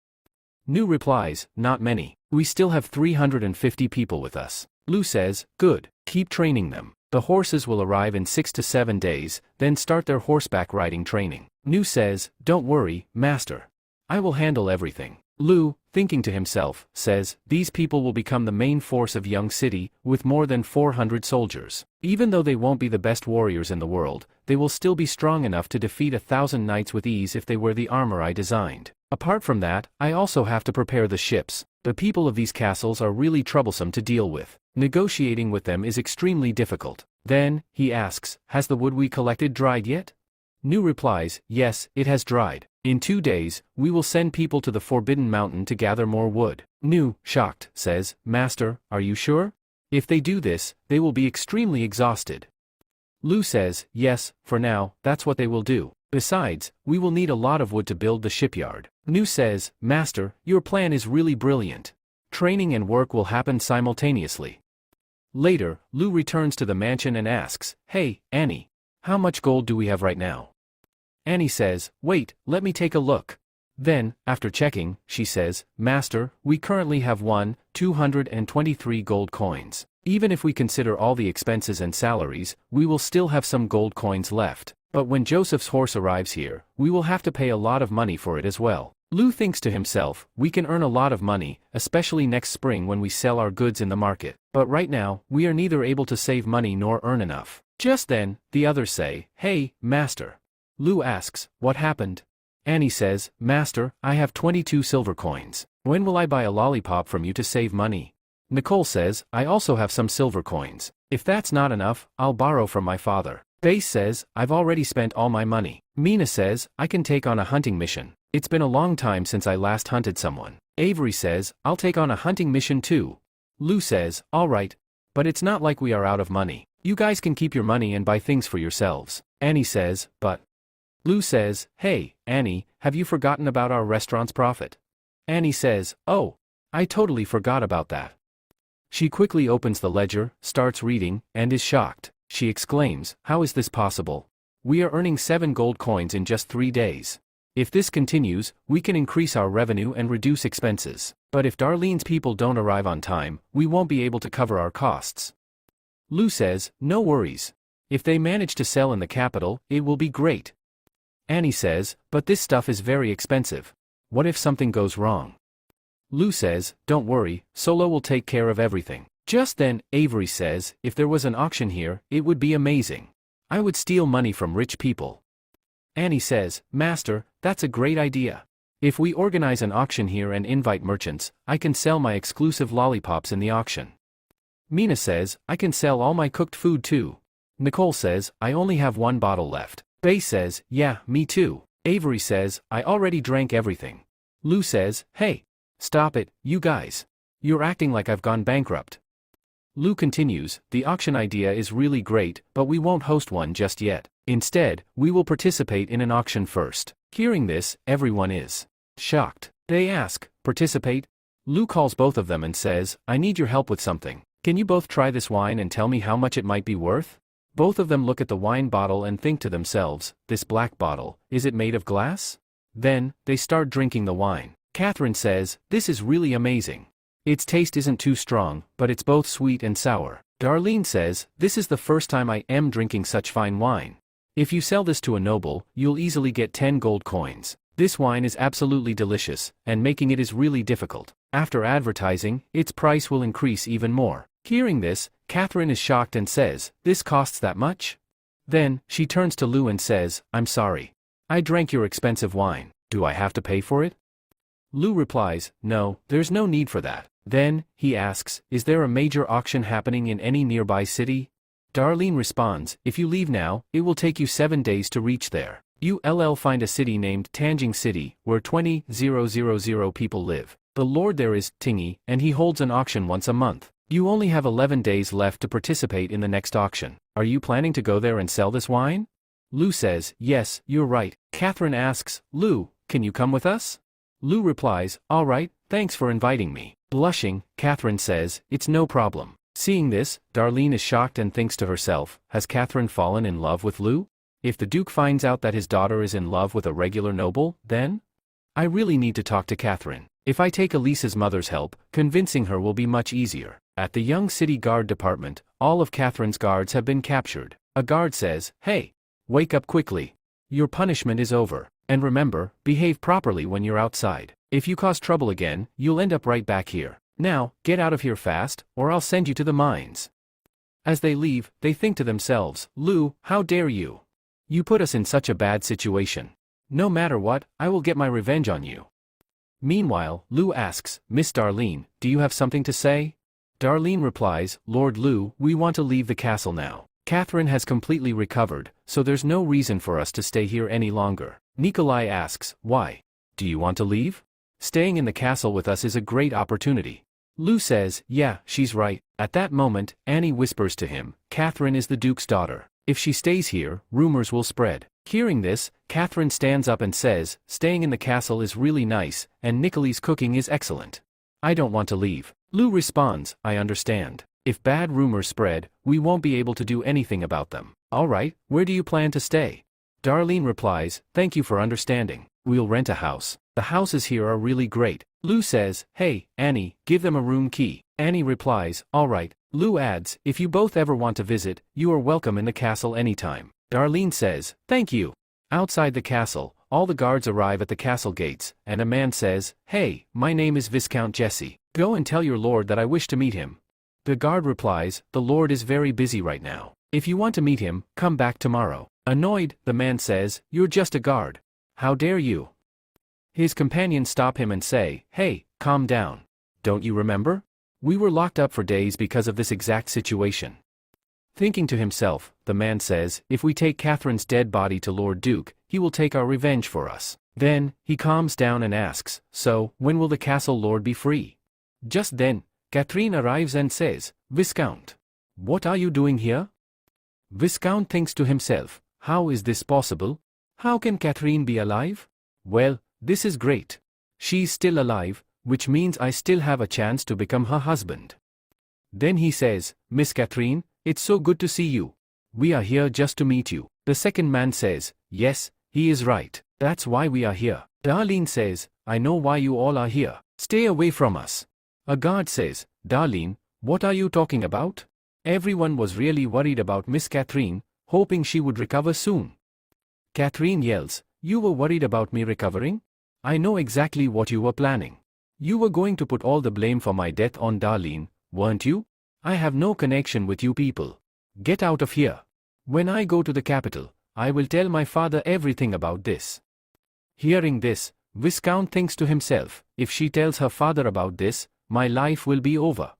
Nu replies, not many. We still have 350 people with us. Lu says, good, keep training them. The horses will arrive in 6 to 7 days, then start their horseback riding training. Nu says, don't worry, Master. I will handle everything. Lu, thinking to himself, says, these people will become the main force of Young City, with more than 400 soldiers. Even though they won't be the best warriors in the world, they will still be strong enough to defeat 1,000 knights with ease if they wear the armor I designed. Apart from that, I also have to prepare the ships. The people of these castles are really troublesome to deal with. Negotiating with them is extremely difficult. Then, he asks, has the wood we collected dried yet? Nu replies, yes, it has dried. In 2 days, we will send people to the Forbidden Mountain to gather more wood. Nu, shocked, says, Master, are you sure? If they do this, they will be extremely exhausted. Lu says, yes, for now, that's what they will do. Besides, we will need a lot of wood to build the shipyard. Nu says, Master, your plan is really brilliant. Training and work will happen simultaneously. Later, Lu returns to the mansion and asks, hey, Annie. How much gold do we have right now? Annie says, wait, let me take a look. Then, after checking, she says, Master, we currently have 223 gold coins. Even if we consider all the expenses and salaries, we will still have some gold coins left. But when Joseph's horse arrives here, we will have to pay a lot of money for it as well. Lu thinks to himself, we can earn a lot of money, especially next spring when we sell our goods in the market. But right now, we are neither able to save money nor earn enough. Just then, the others say, Hey, Master. Lu asks, what happened? Annie says, Master, I have 22 silver coins. When will I buy a lollipop from you to save money? Nicole says, I also have some silver coins. If that's not enough, I'll borrow from my father. Base says, I've already spent all my money. Mina says, I can take on a hunting mission. It's been a long time since I last hunted someone. Avery says, I'll take on a hunting mission too. Lu says, alright. But it's not like we are out of money. You guys can keep your money and buy things for yourselves. Annie says, but. Lu says, hey, Annie, have you forgotten about our restaurant's profit? Annie says, oh, I totally forgot about that. She quickly opens the ledger, starts reading, and is shocked. She exclaims, how is this possible? We are earning 7 gold coins in just 3 days. If this continues, we can increase our revenue and reduce expenses. But if Darlene's people don't arrive on time, we won't be able to cover our costs. Lu says, no worries. If they manage to sell in the capital, it will be great. Annie says, but this stuff is very expensive. What if something goes wrong? Lu says, don't worry, Solo will take care of everything. Just then, Avery says, if there was an auction here, it would be amazing. I would steal money from rich people. Annie says, Master, that's a great idea. If we organize an auction here and invite merchants, I can sell my exclusive lollipops in the auction. Mina says, I can sell all my cooked food too. Nicole says, I only have 1 bottle left. Bae says, yeah, me too. Avery says, I already drank everything. Lu says, hey, stop it, you guys. You're acting like I've gone bankrupt. Lu continues, the auction idea is really great, but we won't host one just yet. Instead, we will participate in an auction first. Hearing this, everyone is shocked. They ask, participate? Lu calls both of them and says, I need your help with something. Can you both try this wine and tell me how much it might be worth? Both of them look at the wine bottle and think to themselves, this black bottle, is it made of glass? Then, they start drinking the wine. Catherine says, this is really amazing. Its taste isn't too strong, but it's both sweet and sour. Darlene says, this is the first time I am drinking such fine wine. If you sell this to a noble, you'll easily get 10 gold coins. This wine is absolutely delicious, and making it is really difficult. After advertising, its price will increase even more. Hearing this, Catherine is shocked and says, this costs that much? Then, she turns to Lu and says, I'm sorry. I drank your expensive wine. Do I have to pay for it? Lu replies, no, there's no need for that. Then, he asks, is there a major auction happening in any nearby city? Darlene responds, if you leave now, it will take you 7 days to reach there. You'll find a city named Tanjing City, where 20,000 people live. The lord there is Tingy, and he holds an auction once a month. You only have 11 days left to participate in the next auction. Are you planning to go there and sell this wine? Lu says, yes, you're right. Catherine asks, Lu, can you come with us? Lu replies, all right, thanks for inviting me. Blushing, Catherine says, it's no problem. Seeing this, Darlene is shocked and thinks to herself, has Catherine fallen in love with Lu? If the Duke finds out that his daughter is in love with a regular noble, then? I really need to talk to Catherine. If I take Elisa's mother's help, convincing her will be much easier. At the young city guard department, all of Catherine's guards have been captured. A guard says, hey, wake up quickly. Your punishment is over. And remember, behave properly when you're outside. If you cause trouble again, you'll end up right back here. Now, get out of here fast, or I'll send you to the mines. As they leave, they think to themselves, Lu, how dare you? You put us in such a bad situation. No matter what, I will get my revenge on you. Meanwhile, Lu asks, Miss Darlene, do you have something to say? Darlene replies, Lord Lu, we want to leave the castle now. Catherine has completely recovered, so there's no reason for us to stay here any longer. Nikolai asks, why? Do you want to leave? Staying in the castle with us is a great opportunity. Lu says, yeah, she's right. At that moment, Annie whispers to him, Catherine is the Duke's daughter. If she stays here, rumors will spread. Hearing this, Catherine stands up and says, staying in the castle is really nice, and Nikolai's cooking is excellent. I don't want to leave. Lu responds, I understand. If bad rumors spread, we won't be able to do anything about them. Alright, where do you plan to stay? Darlene replies, thank you for understanding. We'll rent a house. The houses here are really great. Lou says, hey, Annie, give them a room key. Annie replies, alright. Lou adds, if you both ever want to visit, you are welcome in the castle anytime. Darlene says, thank you. Outside the castle, all the guards arrive at the castle gates, and a man says, hey, my name is Viscount Jesse. Go and tell your lord that I wish to meet him. The guard replies, the lord is very busy right now. If you want to meet him, come back tomorrow. Annoyed, the man says, you're just a guard. How dare you? His companions stop him and say, hey, calm down. Don't you remember? We were locked up for days because of this exact situation. Thinking to himself, the man says, if we take Catherine's dead body to Lord Duke, he will take our revenge for us. Then, he calms down and asks, so, when will the castle lord be free? Just then, Catherine arrives and says, Viscount. What are you doing here? Viscount thinks to himself, how is this possible? How can Catherine be alive? Well, this is great. She's still alive, which means I still have a chance to become her husband. Then he says, Miss Catherine, it's so good to see you. We are here just to meet you. The second man says, yes, he is right. That's why we are here. Darlene says, I know why you all are here. Stay away from us. A guard says, Darlene, what are you talking about? Everyone was really worried about Miss Catherine, hoping she would recover soon. Catherine yells, you were worried about me recovering? I know exactly what you were planning. You were going to put all the blame for my death on Darlene, weren't you? I have no connection with you people. Get out of here. When I go to the capital, I will tell my father everything about this. Hearing this, Viscount thinks to himself, if she tells her father about this, my life will be over.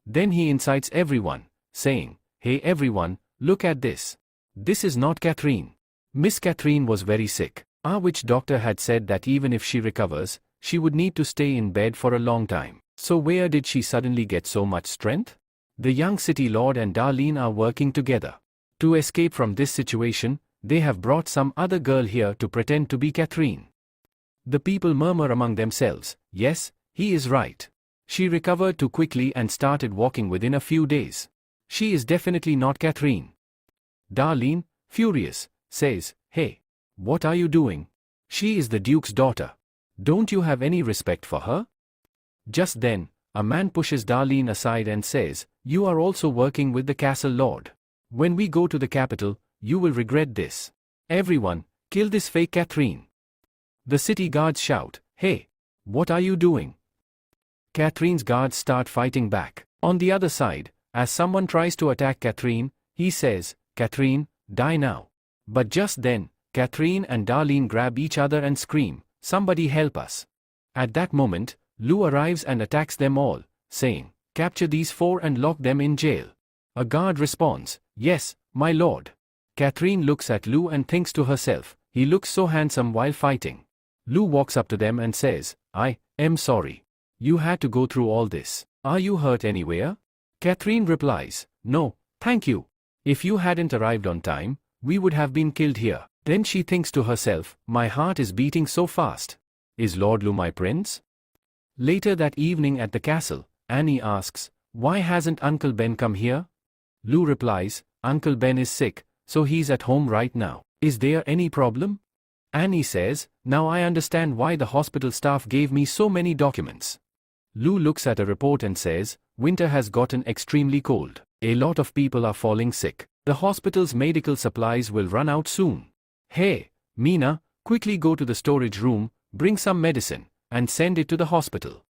Then he incites everyone, saying, hey everyone, look at this. This is not Catherine. Miss Catherine was very sick. Our witch doctor had said that even if she recovers, she would need to stay in bed for a long time. So where did she suddenly get so much strength? The young city lord and Darlene are working together. To escape from this situation, they have brought some other girl here to pretend to be Catherine. The people murmur among themselves, yes, he is right. She recovered too quickly and started walking within a few days. She is definitely not Catherine. Darlene, furious, says, hey, what are you doing? She is the Duke's daughter. Don't you have any respect for her? Just then, a man pushes Darlene aside and says, you are also working with the castle lord. When we go to the capital, you will regret this. Everyone, kill this fake Catherine. The city guards shout, hey, what are you doing? Catherine's guards start fighting back. On the other side, as someone tries to attack Catherine, he says, Catherine, die now. But just then, Catherine and Darlene grab each other and scream, somebody help us. At that moment, Lou arrives and attacks them all, saying, capture these four and lock them in jail. A guard responds, yes, my lord. Catherine looks at Lou and thinks to herself, he looks so handsome while fighting. Lou walks up to them and says, I am sorry. You had to go through all this. Are you hurt anywhere? Catherine replies, no, thank you. If you hadn't arrived on time, we would have been killed here. Then she thinks to herself, my heart is beating so fast. Is Lord Lou my prince? Later that evening at the castle, Annie asks, why hasn't Uncle Ben come here? Lou replies, Uncle Ben is sick, so he's at home right now. Is there any problem? Annie says, now I understand why the hospital staff gave me so many documents. Lou looks at a report and says, winter has gotten extremely cold. A lot of people are falling sick. The hospital's medical supplies will run out soon. Hey, Mina, quickly go to the storage room, bring some medicine, and send it to the hospital.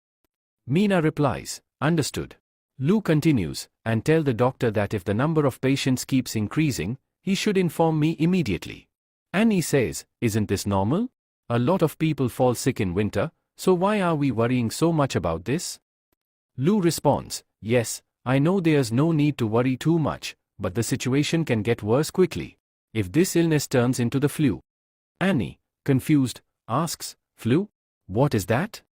Mina replies, understood. Lou continues, and tell the doctor that if the number of patients keeps increasing, he should inform me immediately. Annie says, isn't this normal? A lot of people fall sick in winter, so why are we worrying so much about this? Lou responds, yes, I know there's no need to worry too much, but the situation can get worse quickly. If this illness turns into the flu. Annie, confused, asks, flu? What is that?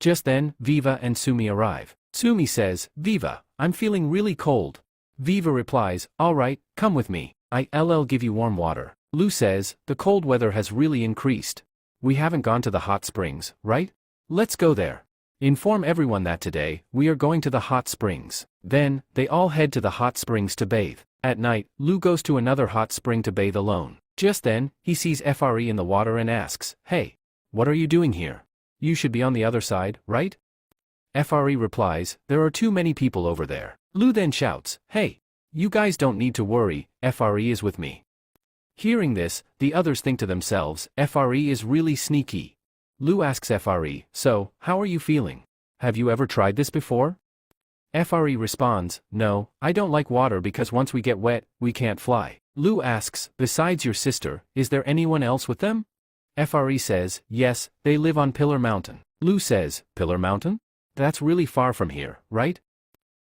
Just then, Viva and Sumi arrive. Sumi says, Viva, I'm feeling really cold. Viva replies, alright, come with me. I'll give you warm water. Lou says, the cold weather has really increased. We haven't gone to the hot springs, right? Let's go there. Inform everyone that today, we are going to the hot springs. Then, they all head to the hot springs to bathe. At night, Lou goes to another hot spring to bathe alone. Just then, he sees Fre in the water and asks, hey, what are you doing here? You should be on the other side, right? FRE replies, there are too many people over there. Lu then shouts, hey, you guys don't need to worry, FRE is with me. Hearing this, the others think to themselves, FRE is really sneaky. Lu asks FRE, so, how are you feeling? Have you ever tried this before? FRE responds, no, I don't like water because once we get wet, we can't fly. Lu asks, besides your sister, is there anyone else with them? FRE says, yes, they live on Pillar Mountain. Lu says, Pillar Mountain? That's really far from here, right?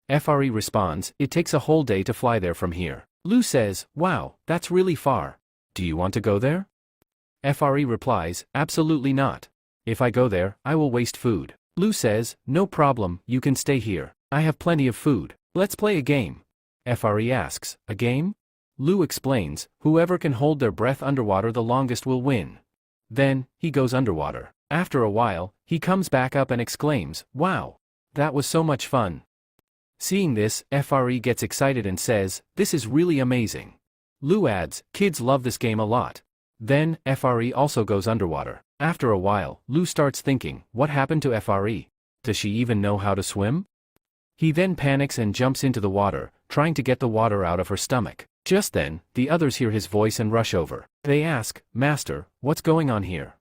FRE responds, it takes a whole day to fly there from here. Lu says, wow, that's really far. Do you want to go there? FRE replies, absolutely not. If I go there, I will waste food. Lu says, no problem, you can stay here. I have plenty of food. Let's play a game. FRE asks, a game? Lu explains, whoever can hold their breath underwater the longest will win. Then, he goes underwater. After a while, he comes back up and exclaims, wow, that was so much fun. Seeing this, FRE gets excited and says, this is really amazing. Lu adds, kids love this game a lot. Then, FRE also goes underwater. After a while, Lu starts thinking, what happened to FRE? Does she even know how to swim? He then panics and jumps into the water, trying to get the water out of her stomach. Just then, the others hear his voice and rush over. They ask, Master, what's going on here?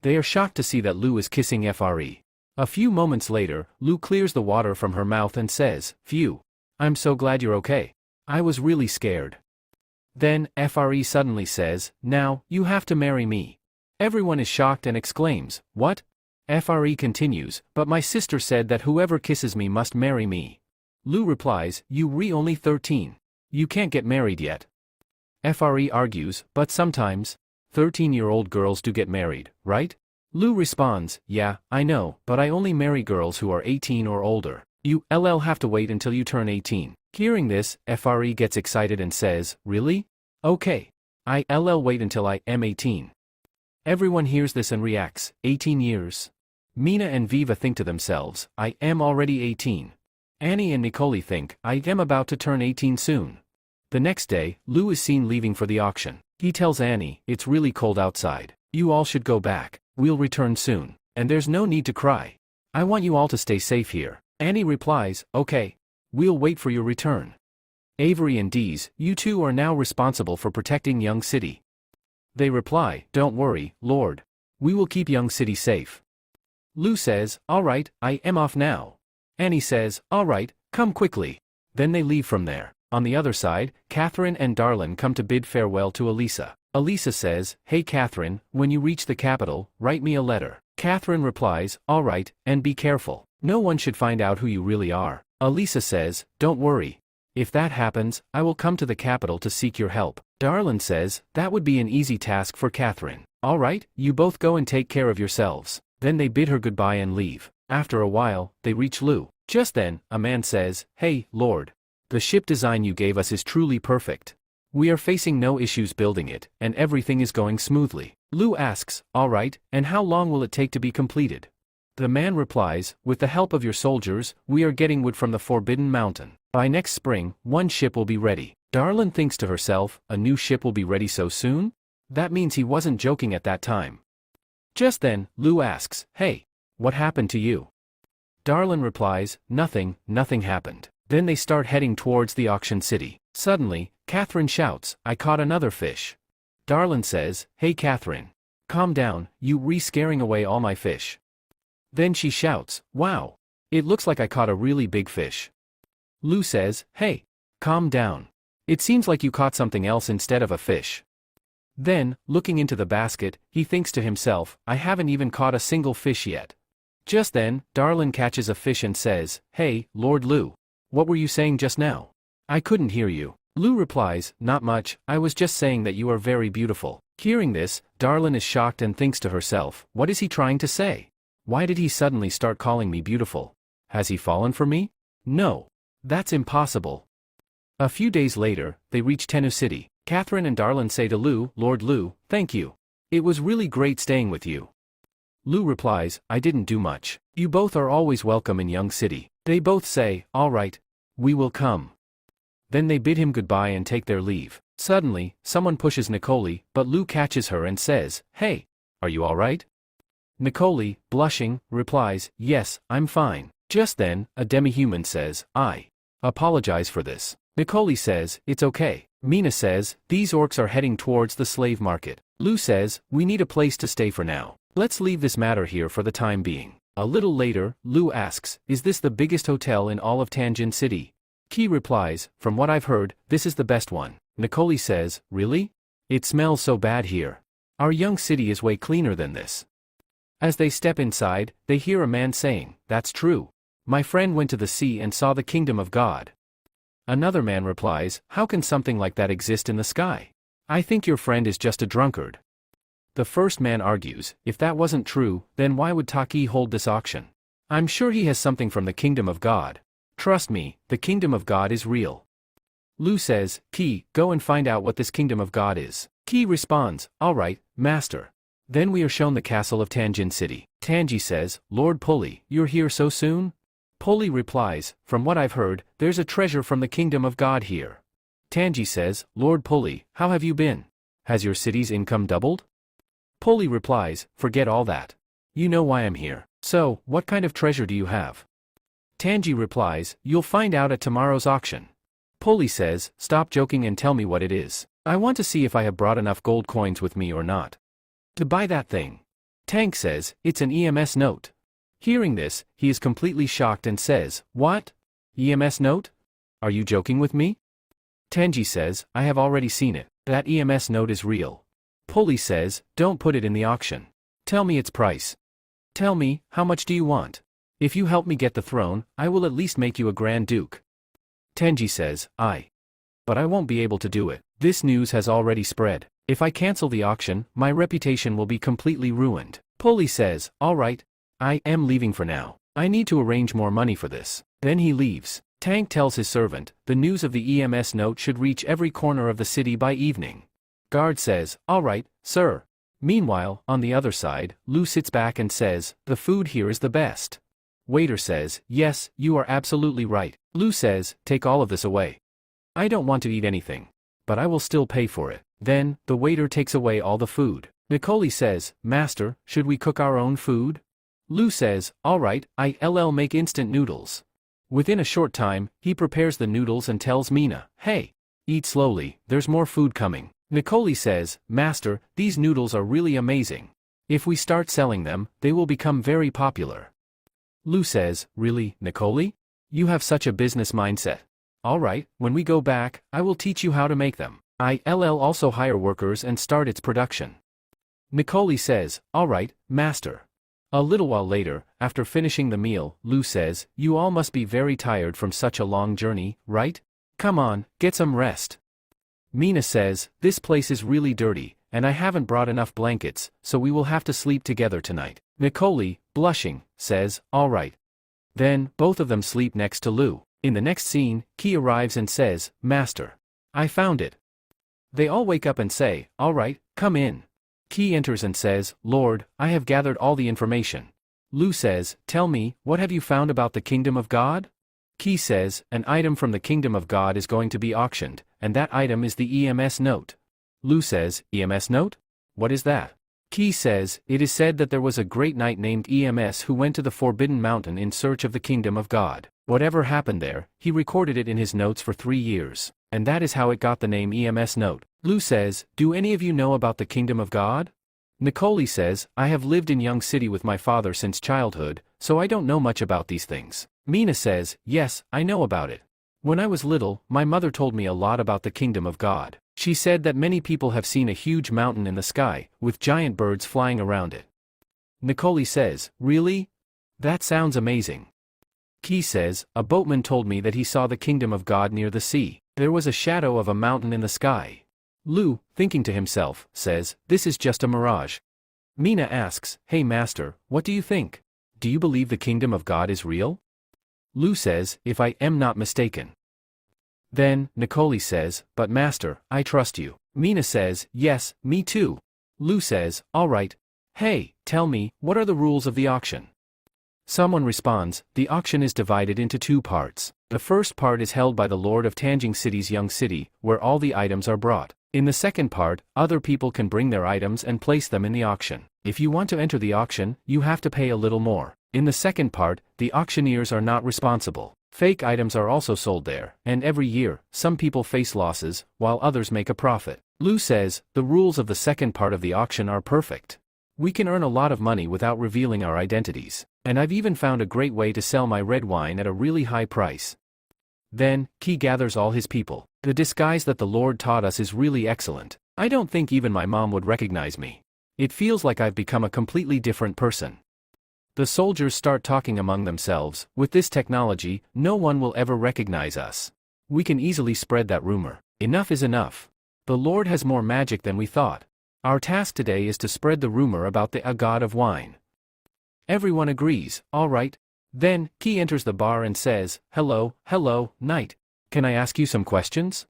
They are shocked to see that Lu is kissing FRE. A few moments later, Lu clears the water from her mouth and says, phew. I'm so glad you're okay. I was really scared. Then, FRE suddenly says, now, you have to marry me. Everyone is shocked and exclaims, what? FRE continues, but my sister said that whoever kisses me must marry me. Lu replies, you only 13. You can't get married yet. FRE argues, but sometimes, 13-year-old girls do get married, right? Lu responds, yeah, I know, but I only marry girls who are 18 or older. You have to wait until you turn 18. Hearing this, FRE gets excited and says, really? Okay. I'll wait until I am 18. Everyone hears this and reacts, 18 years. Mina and Viva think to themselves, I am already 18. Annie and Nicole think, I am about to turn 18 soon. The next day, Lu is seen leaving for the auction. He tells Annie, it's really cold outside. You all should go back. We'll return soon. And there's no need to cry. I want you all to stay safe here. Annie replies, okay. We'll wait for your return. Avery and Dees, you two are now responsible for protecting Young City. They reply, don't worry, Lord. We will keep Young City safe. Lu says, alright, I am off now. Annie says, alright, come quickly. Then they leave from there. On the other side, Catherine and Darlin come to bid farewell to Elisa. Elisa says, hey Catherine, when you reach the capital, write me a letter. Catherine replies, alright, and be careful. No one should find out who you really are. Elisa says, don't worry. If that happens, I will come to the capital to seek your help. Darlin says, that would be an easy task for Catherine. Alright, you both go and take care of yourselves. Then they bid her goodbye and leave. After a while, they reach Lu. Just then, a man says, hey, Lord. The ship design you gave us is truly perfect. We are facing no issues building it, and everything is going smoothly. Lu asks, alright, and how long will it take to be completed? The man replies, with the help of your soldiers, we are getting wood from the Forbidden Mountain. By next spring, one ship will be ready. Darlin thinks to herself, a new ship will be ready so soon? That means he wasn't joking at that time. Just then, Lu asks, hey, what happened to you? Darlin replies, nothing happened. Then they start heading towards the auction city. Suddenly, Catherine shouts, I caught another fish. Darlin says, hey Catherine. Calm down, you scaring away all my fish. Then she shouts, wow. It looks like I caught a really big fish. Lu says, hey. Calm down. It seems like you caught something else instead of a fish. Then, looking into the basket, he thinks to himself, I haven't even caught a single fish yet. Just then, Darlin catches a fish and says, hey, Lord Lu. What were you saying just now? I couldn't hear you. Lu replies, not much, I was just saying that you are very beautiful. Hearing this, Darlin is shocked and thinks to herself, what is he trying to say? Why did he suddenly start calling me beautiful? Has he fallen for me? No. That's impossible. A few days later, they reach Tennu City. Catherine and Darlin say to Lu, Lord Lu, thank you. It was really great staying with you. Lu replies, I didn't do much. You both are always welcome in Young City. They both say, alright. We will come. Then they bid him goodbye and take their leave. Suddenly, someone pushes Nicole, but Lu catches her and says, hey, are you alright? Nicole, blushing, replies, yes, I'm fine. Just then, a demi-human says, I apologize for this. Nicole says, it's okay. Mina says, these orcs are heading towards the slave market. Lu says, we need a place to stay for now. Let's leave this matter here for the time being. A little later, Lu asks, is this the biggest hotel in all of Tianjin City? Qi replies, from what I've heard, this is the best one. Nicole says, really? It smells so bad here. Our young city is way cleaner than this. As they step inside, they hear a man saying, that's true. My friend went to the sea and saw the kingdom of God. Another man replies, how can something like that exist in the sky? I think your friend is just a drunkard. The first man argues, if that wasn't true, then why would Taki hold this auction? I'm sure he has something from the kingdom of God. Trust me, the kingdom of God is real. Lu says, Qi, go and find out what this kingdom of God is. Qi responds, all right, master. Then we are shown the castle of Tianjin City. Tanji says, Lord Puli, you're here so soon? Puli replies, from what I've heard, there's a treasure from the kingdom of God here. Tanji says, Lord Puli, how have you been? Has your city's income doubled? Puli replies, forget all that. You know why I'm here. So, what kind of treasure do you have? Tanji replies, you'll find out at tomorrow's auction. Puli says, stop joking and tell me what it is. I want to see if I have brought enough gold coins with me or not. To buy that thing. Tank says, it's an EMS note. Hearing this, he is completely shocked and says, what? EMS note? Are you joking with me? Tenji says, I have already seen it. That EMS note is real. Puli says, don't put it in the auction. Tell me its price. Tell me, how much do you want? If you help me get the throne, I will at least make you a Grand Duke. Tenji says, but I won't be able to do it. This news has already spread. If I cancel the auction, my reputation will be completely ruined. Puli says, all right. I am leaving for now. I need to arrange more money for this. Then he leaves. Tank tells his servant, the news of the EMS note should reach every corner of the city by evening. Guard says, all right, sir. Meanwhile, on the other side, Lu sits back and says, the food here is the best. Waiter says, yes, you are absolutely right. Lu says, take all of this away. I don't want to eat anything. But I will still pay for it. Then, the waiter takes away all the food. Nicole says, master, should we cook our own food? Lu says, all right, I'll make instant noodles. Within a short time, he prepares the noodles and tells Mina, hey, eat slowly, there's more food coming. Nicole says, master, these noodles are really amazing. If we start selling them, they will become very popular. Lu says, really, Nicole? You have such a business mindset. All right, when we go back, I will teach you how to make them. I'll also hire workers and start its production. Nicole says, all right, master. A little while later, after finishing the meal, Lu says, you all must be very tired from such a long journey, right? Come on, get some rest. Mina says, this place is really dirty, and I haven't brought enough blankets, so we will have to sleep together tonight. Nicole, blushing, says, all right. Then, both of them sleep next to Lu. In the next scene, Qi arrives and says, master. I found it. They all wake up and say, all right, come in. Qi enters and says, Lord, I have gathered all the information. Lu says, tell me, what have you found about the kingdom of God? Qi says, an item from the kingdom of God is going to be auctioned, and that item is the EMS note. Lu says, EMS note? What is that? Qi says, it is said that there was a great knight named EMS who went to the Forbidden Mountain in search of the kingdom of God. Whatever happened there, he recorded it in his notes for 3 years, and that is how it got the name EMS note. Lu says, do any of you know about the kingdom of God? Nicole says, I have lived in Young City with my father since childhood, so I don't know much about these things. Mina says, yes, I know about it. When I was little, my mother told me a lot about the kingdom of God. She said that many people have seen a huge mountain in the sky, with giant birds flying around it. Nicole says, really? That sounds amazing. Qi says, a boatman told me that he saw the kingdom of God near the sea. There was a shadow of a mountain in the sky. Lu, thinking to himself, says, this is just a mirage. Mina asks, hey master, what do you think? Do you believe the kingdom of God is real? Lu says, if I am not mistaken. Then, Nicole says, but master, I trust you. Mina says, yes, me too. Lu says, all right. Hey, tell me, what are the rules of the auction? Someone responds, the auction is divided into 2 parts. The first part is held by the Lord of Tianjin City's Young City, where all the items are brought. In the second part, other people can bring their items and place them in the auction. If you want to enter the auction, you have to pay a little more. In the second part, the auctioneers are not responsible. Fake items are also sold there, and every year, some people face losses, while others make a profit. Lu says, the rules of the second part of the auction are perfect. We can earn a lot of money without revealing our identities, and I've even found a great way to sell my red wine at a really high price. Then, Ki gathers all his people. The disguise that the Lord taught us is really excellent. I don't think even my mom would recognize me. It feels like I've become a completely different person. The soldiers start talking among themselves. With this technology, no one will ever recognize us. We can easily spread that rumor. Enough is enough. The Lord has more magic than we thought. Our task today is to spread the rumor about the god of wine. Everyone agrees, all right. Then, Ki enters the bar and says, hello, knight. Can I ask you some questions?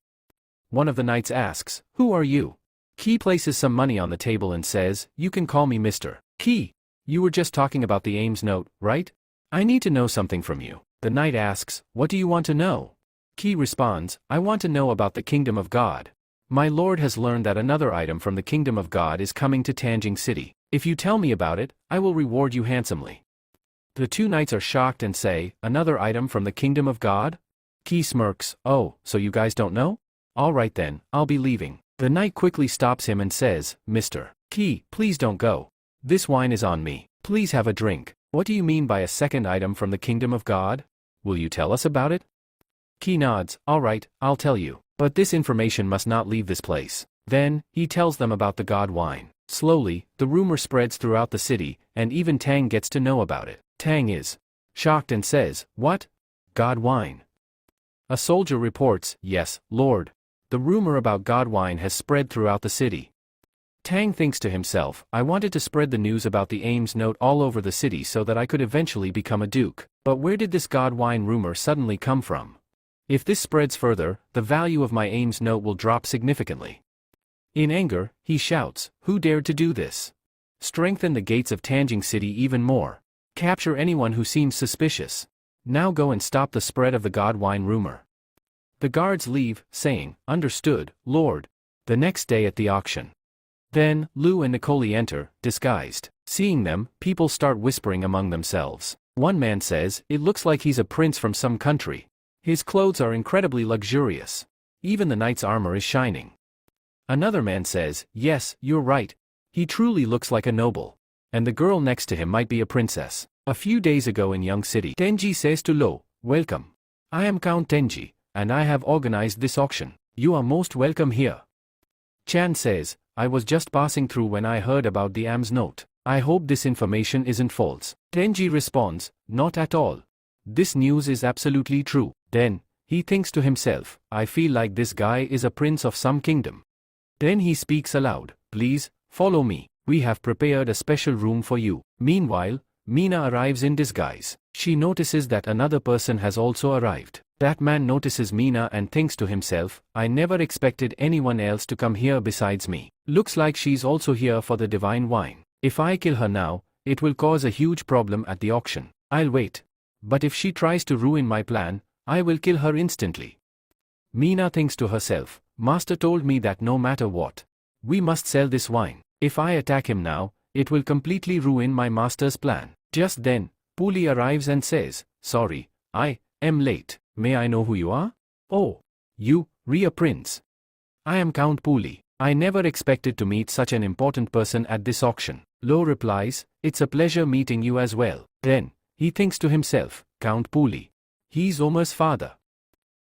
One of the knights asks, who are you? Ki places some money on the table and says, you can call me Mr. Ki. You were just talking about the Ames note, right? I need to know something from you. The knight asks, what do you want to know? Ki responds, I want to know about the kingdom of God. My lord has learned that another item from the kingdom of God is coming to Tanjing City. If you tell me about it, I will reward you handsomely. The two knights are shocked and say, another item from the kingdom of God? Ki smirks, oh, so you guys don't know? All right then, I'll be leaving. The knight quickly stops him and says, Mr. Ki, please don't go. This wine is on me. Please have a drink. What do you mean by a second item from the kingdom of God? Will you tell us about it? Ki nods, all right, I'll tell you. But this information must not leave this place. Then, he tells them about the god wine. Slowly, the rumor spreads throughout the city, and even Tang gets to know about it. Tang is shocked and says, what? God wine? A soldier reports, yes, Lord. The rumor about god wine has spread throughout the city. Tang thinks to himself, I wanted to spread the news about the Ames note all over the city so that I could eventually become a duke. But where did this god wine rumor suddenly come from? If this spreads further, the value of my Ames note will drop significantly. In anger, he shouts, who dared to do this? Strengthen the gates of Tanjing City even more. Capture anyone who seems suspicious. Now go and stop the spread of the god wine rumor. The guards leave, saying, understood, Lord. The next day at the auction. Then, Lu and Nicole enter, disguised. Seeing them, people start whispering among themselves. One man says, it looks like he's a prince from some country. His clothes are incredibly luxurious. Even the knight's armor is shining. Another man says, yes, you're right. He truly looks like a noble. And the girl next to him might be a princess. A few days ago in Young City, Tenji says to Lo, welcome. I am Count Tenji, and I have organized this auction. You are most welcome here. Chan says, I was just passing through when I heard about the Ames note. I hope this information isn't false. Tenji responds, not at all. This news is absolutely true. Then, he thinks to himself, I feel like this guy is a prince of some kingdom. Then he speaks aloud, please, follow me. We have prepared a special room for you. Meanwhile, Mina arrives in disguise. She notices that another person has also arrived. That man notices Mina and thinks to himself, I never expected anyone else to come here besides me. Looks like she's also here for the divine wine. If I kill her now, it will cause a huge problem at the auction. I'll wait. But if she tries to ruin my plan, I will kill her instantly. Mina thinks to herself, Master told me that no matter what, we must sell this wine. If I attack him now, it will completely ruin my master's plan. Just then, Puli arrives and says, sorry, I am late. May I know who you are? Oh, you, Ria Prince. I am Count Puli. I never expected to meet such an important person at this auction. Lo replies, it's a pleasure meeting you as well. Then, he thinks to himself, Count Puli. He's Omar's father.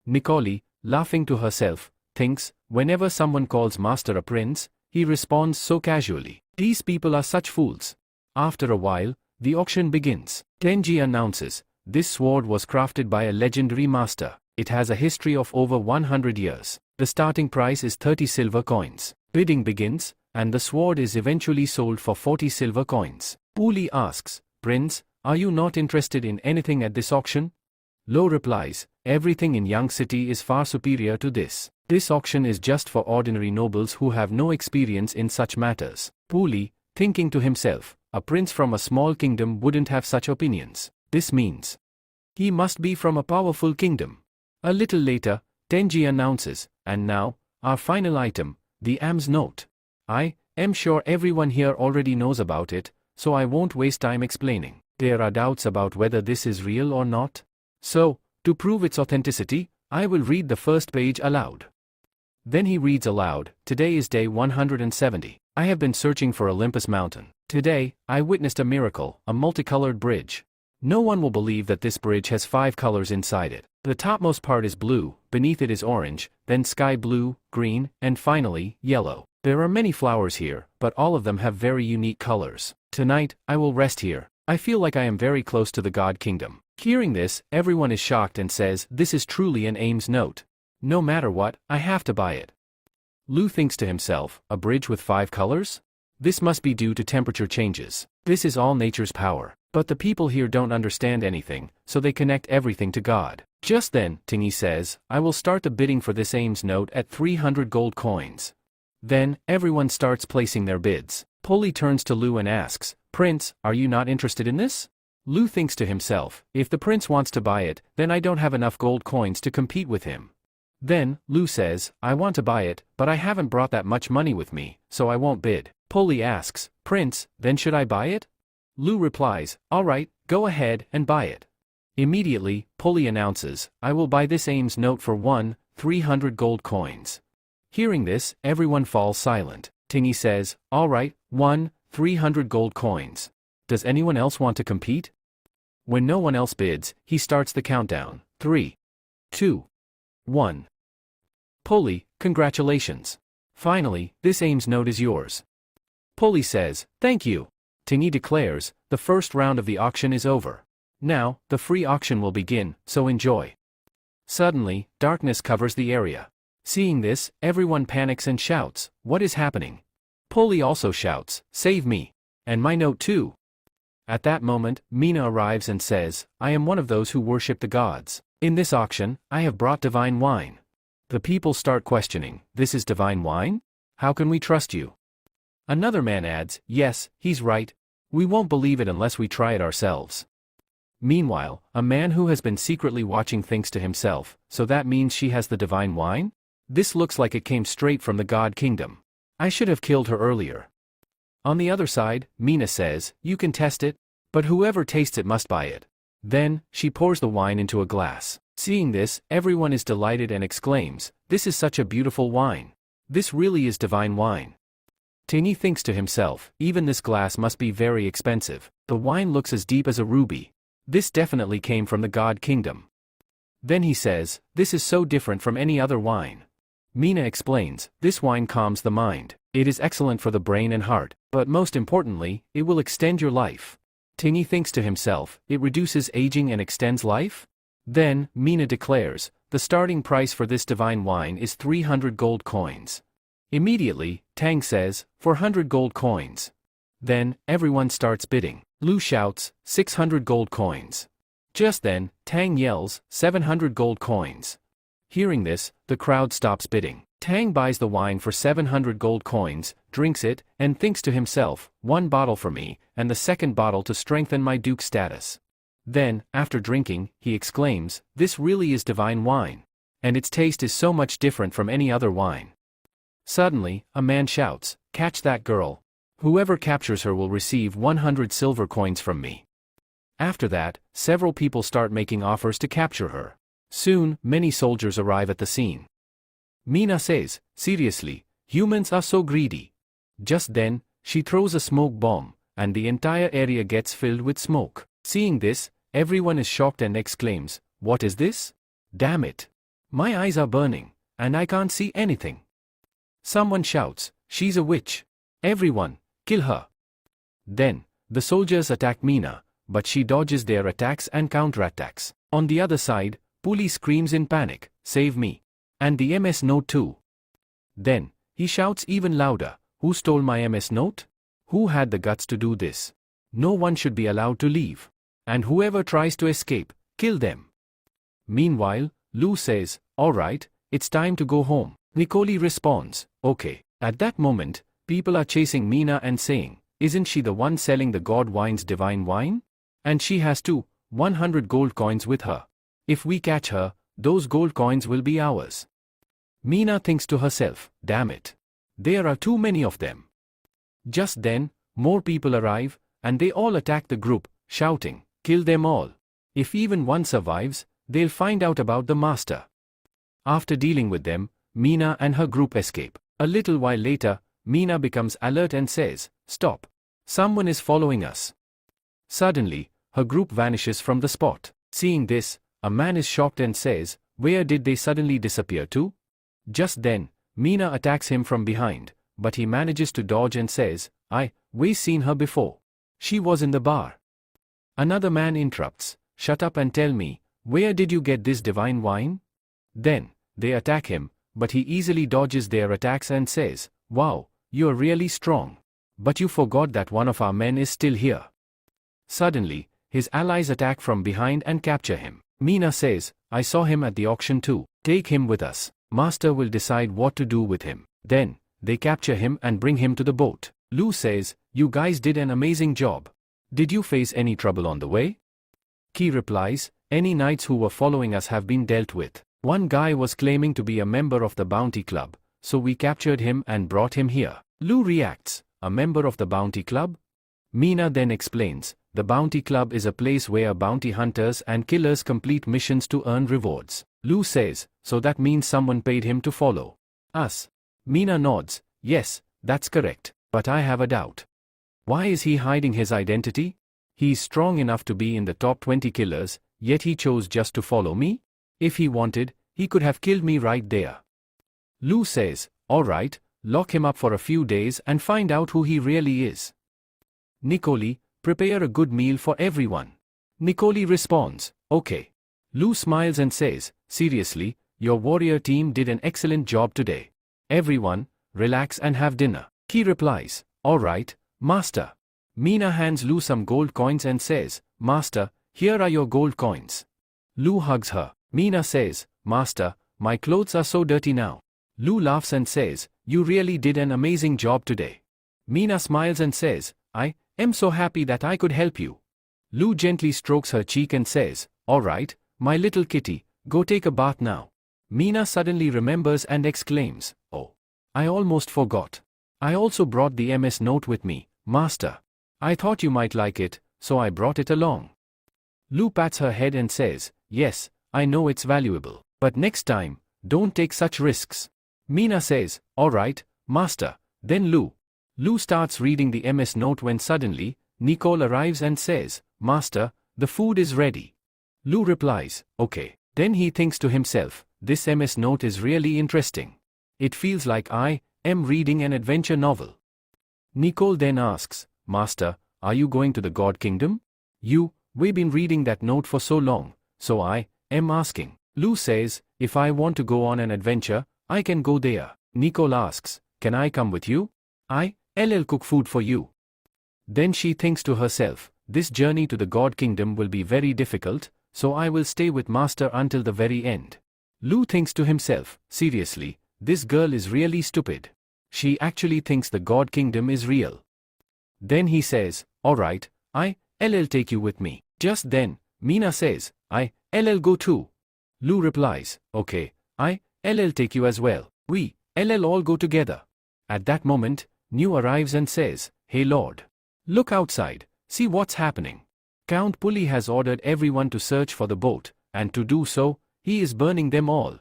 Nicole, laughing to herself, thinks, whenever someone calls Master a prince, he responds so casually. These people are such fools. After a while, the auction begins. Tenji announces, this sword was crafted by a legendary master. It has a history of over 100 years. The starting price is 30 silver coins. Bidding begins, and the sword is eventually sold for 40 silver coins. Puli asks, Prince, are you not interested in anything at this auction? Lo replies, everything in Young City is far superior to this. This auction is just for ordinary nobles who have no experience in such matters. Puli, thinking to himself, a prince from a small kingdom wouldn't have such opinions. This means he must be from a powerful kingdom. A little later, Tenji announces, and now, our final item, the Ames note. I I'm sure everyone here already knows about it, so I won't waste time explaining. There are doubts about whether this is real or not. So, to prove its authenticity, I will read the first page aloud. Then he reads aloud, "Today is day 170. I have been searching for Olympus Mountain. Today, I witnessed a miracle, a multicolored bridge. No one will believe that this bridge has 5 colors inside it. The topmost part is blue, beneath it is orange, then sky blue, green, and finally, yellow. There are many flowers here, but all of them have very unique colors. Tonight, I will rest here. I feel like I am very close to the God Kingdom." Hearing this, everyone is shocked and says, "This is truly an Ames note. No matter what, I have to buy it." Lu thinks to himself, a bridge with 5 colors? This must be due to temperature changes. This is all nature's power. But the people here don't understand anything, so they connect everything to God. Just then, Tingy says, "I will start the bidding for this Ames note at 300 gold coins." Then, everyone starts placing their bids. Polly turns to Lu and asks, "Prince, are you not interested in this?" Lu thinks to himself, if the prince wants to buy it, then I don't have enough gold coins to compete with him. Then, Lu says, "I want to buy it, but I haven't brought that much money with me, so I won't bid." Polly asks, "Prince, then should I buy it?" Lu replies, "All right, go ahead and buy it." Immediately, Polly announces, "I will buy this Ames note for 300 gold coins." Hearing this, everyone falls silent. Tingy says, "All right, 300 gold coins. Does anyone else want to compete?" When no one else bids, he starts the countdown. 3, 2, 1. Polly, congratulations. Finally, this Ames note is yours. Polly says, "Thank you." Tingy declares, "The first round of the auction is over. Now, the free auction will begin, so enjoy." Suddenly, darkness covers the area. Seeing this, everyone panics and shouts, "What is happening?" Polly also shouts, "Save me. And my note too." At that moment, Mina arrives and says, "I am one of those who worship the gods. In this auction, I have brought divine wine." The people start questioning, "This is divine wine? How can we trust you?" Another man adds, "Yes, he's right. We won't believe it unless we try it ourselves." Meanwhile, a man who has been secretly watching thinks to himself, "So that means she has the divine wine? This looks like it came straight from the God Kingdom. I should have killed her earlier." On the other side, Mina says, "You can test it, but whoever tastes it must buy it." Then, she pours the wine into a glass. Seeing this, everyone is delighted and exclaims, "This is such a beautiful wine. This really is divine wine." Tingy thinks to himself, "Even this glass must be very expensive. The wine looks as deep as a ruby. This definitely came from the God Kingdom." Then he says, "This is so different from any other wine." Mina explains, "This wine calms the mind. It is excellent for the brain and heart, but most importantly, it will extend your life." Tingy thinks to himself, "It reduces aging and extends life?" Then, Mina declares, "The starting price for this divine wine is 300 gold coins." Immediately, Tang says, "400 gold coins." Then, everyone starts bidding. Lu shouts, 600 gold coins. Just then, Tang yells, 700 gold coins. Hearing this, the crowd stops bidding. Tang buys the wine for 700 gold coins, drinks it, and thinks to himself, "1 bottle for me, and the second bottle to strengthen my duke status." Then, after drinking, he exclaims, "This really is divine wine. And its taste is so much different from any other wine." Suddenly, a man shouts, "Catch that girl. Whoever captures her will receive 100 silver coins from me." After that, several people start making offers to capture her. Soon, many soldiers arrive at the scene. Mina says, "Seriously, humans are so greedy." Just then, she throws a smoke bomb, and the entire area gets filled with smoke. Seeing this, everyone is shocked and exclaims, "What is this? Damn it! My eyes are burning, and I can't see anything." Someone shouts, "She's a witch. Everyone, kill her." Then, the soldiers attack Mina, but she dodges their attacks and counterattacks. On the other side, Puli screams in panic, "Save me. And the MS note too." Then, he shouts even louder, "Who stole my MS note? Who had the guts to do this? No one should be allowed to leave. And whoever tries to escape, kill them." Meanwhile, Lu says, "All right, it's time to go home." Nicole responds, "Okay." At that moment, people are chasing Mina and saying, "Isn't she the one selling the god wine's divine wine? And she has 100 gold coins with her. If we catch her, those gold coins will be ours." Mina thinks to herself, "Damn it. There are too many of them." Just then, more people arrive, and they all attack the group, shouting, "Kill them all. If even one survives, they'll find out about the master." After dealing with them, Mina and her group escape. A little while later, Mina becomes alert and says, "Stop. Someone is following us." Suddenly, her group vanishes from the spot. Seeing this, a man is shocked and says, "Where did they suddenly disappear to?" Just then, Mina attacks him from behind, but he manages to dodge and says, "We've seen her before. She was in the bar." Another man interrupts, "Shut up and tell me, where did you get this divine wine?" Then, they attack him, but he easily dodges their attacks and says, "Wow, you're really strong. But you forgot that one of our men is still here." Suddenly, his allies attack from behind and capture him. Mina says, "I saw him at the auction too. Take him with us. Master will decide what to do with him." Then, they capture him and bring him to the boat. Lu says, "You guys did an amazing job. Did you face any trouble on the way?" Ki replies, "Any knights who were following us have been dealt with. One guy was claiming to be a member of the Bounty Club, so we captured him and brought him here." Lu reacts, "A member of the Bounty Club?" Mina then explains, "The Bounty Club is a place where bounty hunters and killers complete missions to earn rewards." Lu says, "So that means someone paid him to follow us?" Mina nods, "Yes, that's correct, but I have a doubt. Why is he hiding his identity? He's strong enough to be in the top 20 killers, yet he chose just to follow me? If he wanted, he could have killed me right there." Lu says, "All right, lock him up for a few days and find out who he really is. Nicoli, prepare a good meal for everyone." Nicoli responds, "Okay." Lu smiles and says, "Seriously, your warrior team did an excellent job today. Everyone, relax and have dinner." Ki replies, "All right, Master." Mina hands Lu some gold coins and says, "Master, here are your gold coins." Lu hugs her. Mina says, "Master, my clothes are so dirty now." Lu laughs and says, "You really did an amazing job today." Mina smiles and says, "I am so happy that I could help you." Lu gently strokes her cheek and says, "All right, my little kitty, go take a bath now." Mina suddenly remembers and exclaims, "Oh, I almost forgot. I also brought the MS note with me, Master. I thought you might like it, so I brought it along." Lu pats her head and says, "Yes, I know it's valuable, but next time, don't take such risks." Mina says, "All right, Master." Then Lu starts reading the MS note when suddenly, Nicole arrives and says, "Master, the food is ready." Lu replies, "Okay." Then he thinks to himself, "This MS note is really interesting. It feels like I am reading an adventure novel." Nicole then asks, "Master, are you going to the God Kingdom? We've been reading that note for so long, so I am asking." Lu says, "If I want to go on an adventure, I can go there." Nicole asks, "Can I come with you? I'll cook food for you." Then she thinks to herself, "This journey to the God Kingdom will be very difficult, so I will stay with Master until the very end." Lu thinks to himself, "Seriously, this girl is really stupid. She actually thinks the God Kingdom is real." Then he says, "All right, I'll take you with me." Just then, Mina says, "I'll go too." Lu replies, "Okay, I'll take you as well. We'll all go together." At that moment, New arrives and says, "Hey Lord. Look outside, see what's happening." Count Puli has ordered everyone to search for the boat, and to do so, he is burning them all.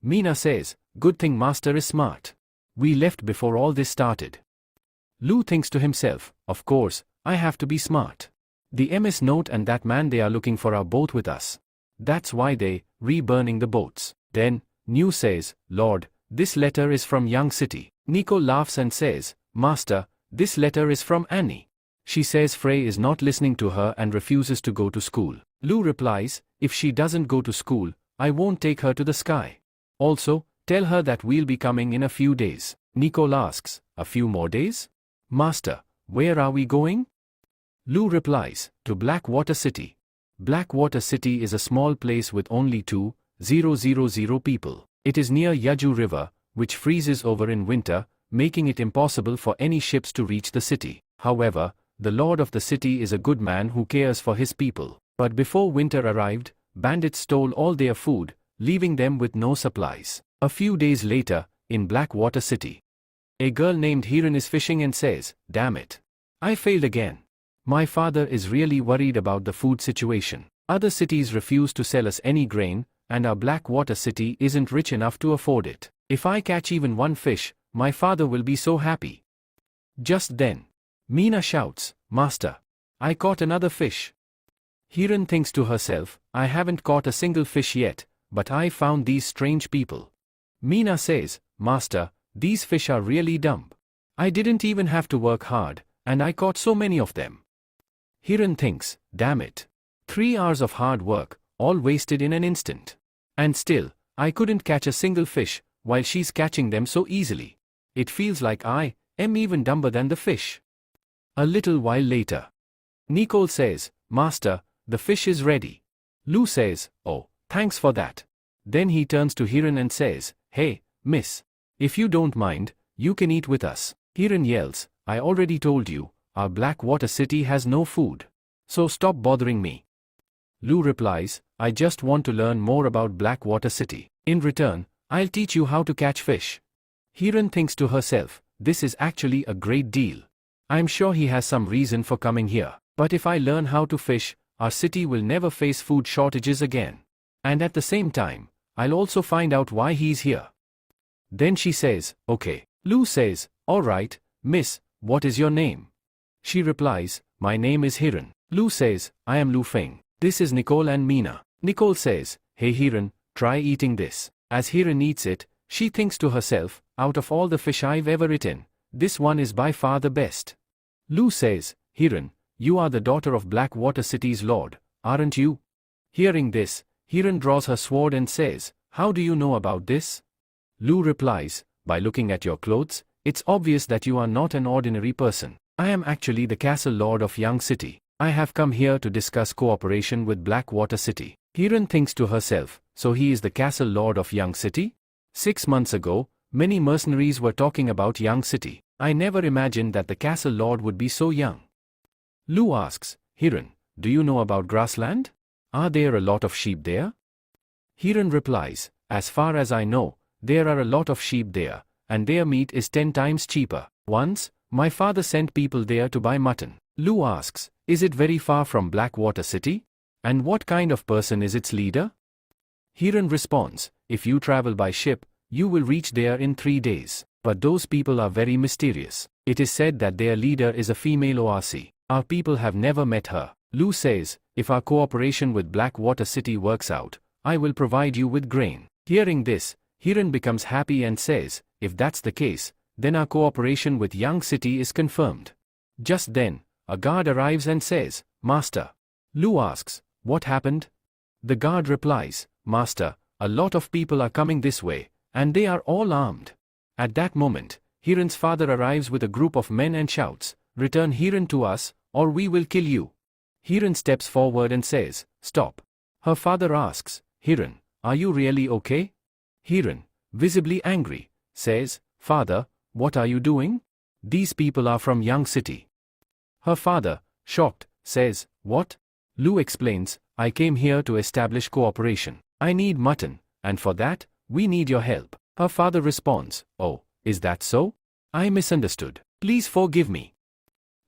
Mina says, "Good thing Master is smart. We left before all this started." Lu thinks to himself, "Of course, I have to be smart. The MS note and that man they are looking for are both with us. That's why they re-burning the boats." Then, New says, "Lord, this letter is from Young City." Nico laughs and says, "Master, this letter is from Annie." She says Frey is not listening to her and refuses to go to school. Lu replies, "If she doesn't go to school, I won't take her to the sky. Also, tell her that we'll be coming in a few days." Nicole asks, "A few more days? Master, where are we going?" Lu replies, "To Blackwater City." Blackwater City is a small place with only 2,000 people. It is near Yaju River, which freezes over in winter, making it impossible for any ships to reach the city. However, the lord of the city is a good man who cares for his people. But before winter arrived, bandits stole all their food, leaving them with no supplies. A few days later, in Blackwater City, A girl named Hiran is fishing and says, "Damn it. I failed again. My father is really worried about the food situation. Other cities refuse to sell us any grain, and our Blackwater city isn't rich enough to afford it. If I catch even one fish, my father will be so happy." Just then, Mina shouts, "Master! I caught another fish." Hiran thinks to herself, "I haven't caught a single fish yet, but I found these strange people." Mina says, "Master, these fish are really dumb. I didn't even have to work hard, and I caught so many of them." Hiran thinks, "Damn it. 3 hours of hard work, all wasted in an instant. And still, I couldn't catch a single fish, while she's catching them so easily. It feels like I am even dumber than the fish." A little while later, Nicole says, "Master, the fish is ready." Lou says, "Oh, thanks for that." Then he turns to Hiran and says, "Hey, miss. If you don't mind, you can eat with us." Hiran yells, "I already told you, our Blackwater city has no food. So stop bothering me." Lou replies, "I just want to learn more about Blackwater city. In return, I'll teach you how to catch fish." Hiran thinks to herself, "This is actually a great deal. I'm sure he has some reason for coming here. But if I learn how to fish, our city will never face food shortages again. And at the same time, I'll also find out why he's here." Then she says, "Okay." Lou says, "All right, miss, what is your name?" She replies, "My name is Hiran." Lou says, "I am Lu Feng. This is Nicole and Mina." Nicole says, "Hey Hiran, try eating this." As Hiran eats it, she thinks to herself, "Out of all the fish I've ever eaten, this one is by far the best." Lou says, "Hiran, you are the daughter of Blackwater City's lord, aren't you?" Hearing this, Hiran draws her sword and says, "How do you know about this?" Lou replies, "By looking at your clothes, it's obvious that you are not an ordinary person. I am actually the castle lord of Young City. I have come here to discuss cooperation with Blackwater City." Hiran thinks to herself, "So he is the castle lord of Young City? 6 months ago, many mercenaries were talking about Young City. I never imagined that the castle lord would be so young." Lou asks, "Hiran, do you know about grassland? Are there a lot of sheep there?" Hiran replies, "As far as I know, there are a lot of sheep there, and their meat is 10 times cheaper. Once, my father sent people there to buy mutton." Lou asks, "Is it very far from Blackwater City? And what kind of person is its leader?" Hiran responds, "If you travel by ship, you will reach there in 3 days. But those people are very mysterious. It is said that their leader is a female ORC. Our people have never met her." Lou says, "If our cooperation with Blackwater City works out, I will provide you with grain." Hearing this, Hiran becomes happy and says, "If that's the case, then our cooperation with Young City is confirmed." Just then, a guard arrives and says, "Master." Lou asks, "What happened?" The guard replies, "Master, a lot of people are coming this way, and they are all armed." At that moment, Hiran's father arrives with a group of men and shouts, "Return Hiran to us, or we will kill you." Hiran steps forward and says, "Stop." Her father asks, "Hiran, are you really okay?" Hiran, visibly angry, says, "Father, what are you doing? These people are from Young City." Her father, shocked, says, "What?" Lou explains, "I came here to establish cooperation. I need mutton, and for that, we need your help." Her father responds, "Oh, is that so? I misunderstood. Please forgive me."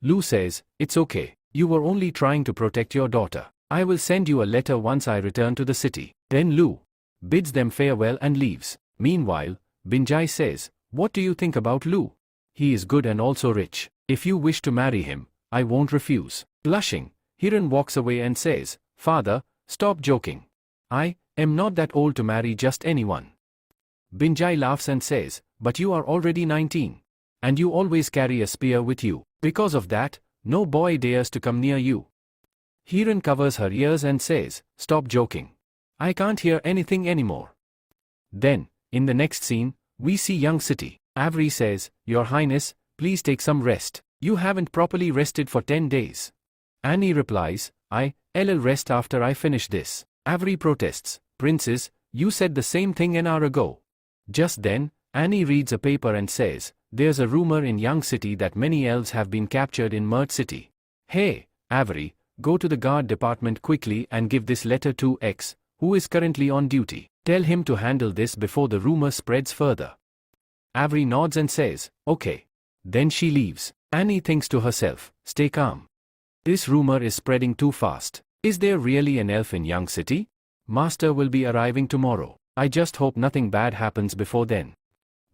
Lou says, "It's okay. You were only trying to protect your daughter. I will send you a letter once I return to the city." Then Lou bids them farewell and leaves. Meanwhile, Binjai says, "What do you think about Lou? He is good and also rich. If you wish to marry him, I won't refuse." Blushing, Hiran walks away and says, "Father, stop joking. I am not that old to marry just anyone." Binjai laughs and says, "But you are already 19. And you always carry a spear with you. Because of that, no boy dares to come near you." Hiran covers her ears and says, "Stop joking. I can't hear anything anymore." Then, in the next scene, we see Young City. Avery says, "Your Highness, please take some rest. You haven't properly rested for 10 days. Annie replies, "I'll rest after I finish this." Avery protests, "Princess, you said the same thing an hour ago." Just then, Annie reads a paper and says, "There's a rumor in Young City that many elves have been captured in Mert City. Hey, Avery, go to the guard department quickly and give this letter to X, who is currently on duty. Tell him to handle this before the rumor spreads further." Avery nods and says, okay. Then she leaves. Annie thinks to herself, stay calm. This rumor is spreading too fast. Is there really an elf in Young City? Master will be arriving tomorrow. I just hope nothing bad happens before then.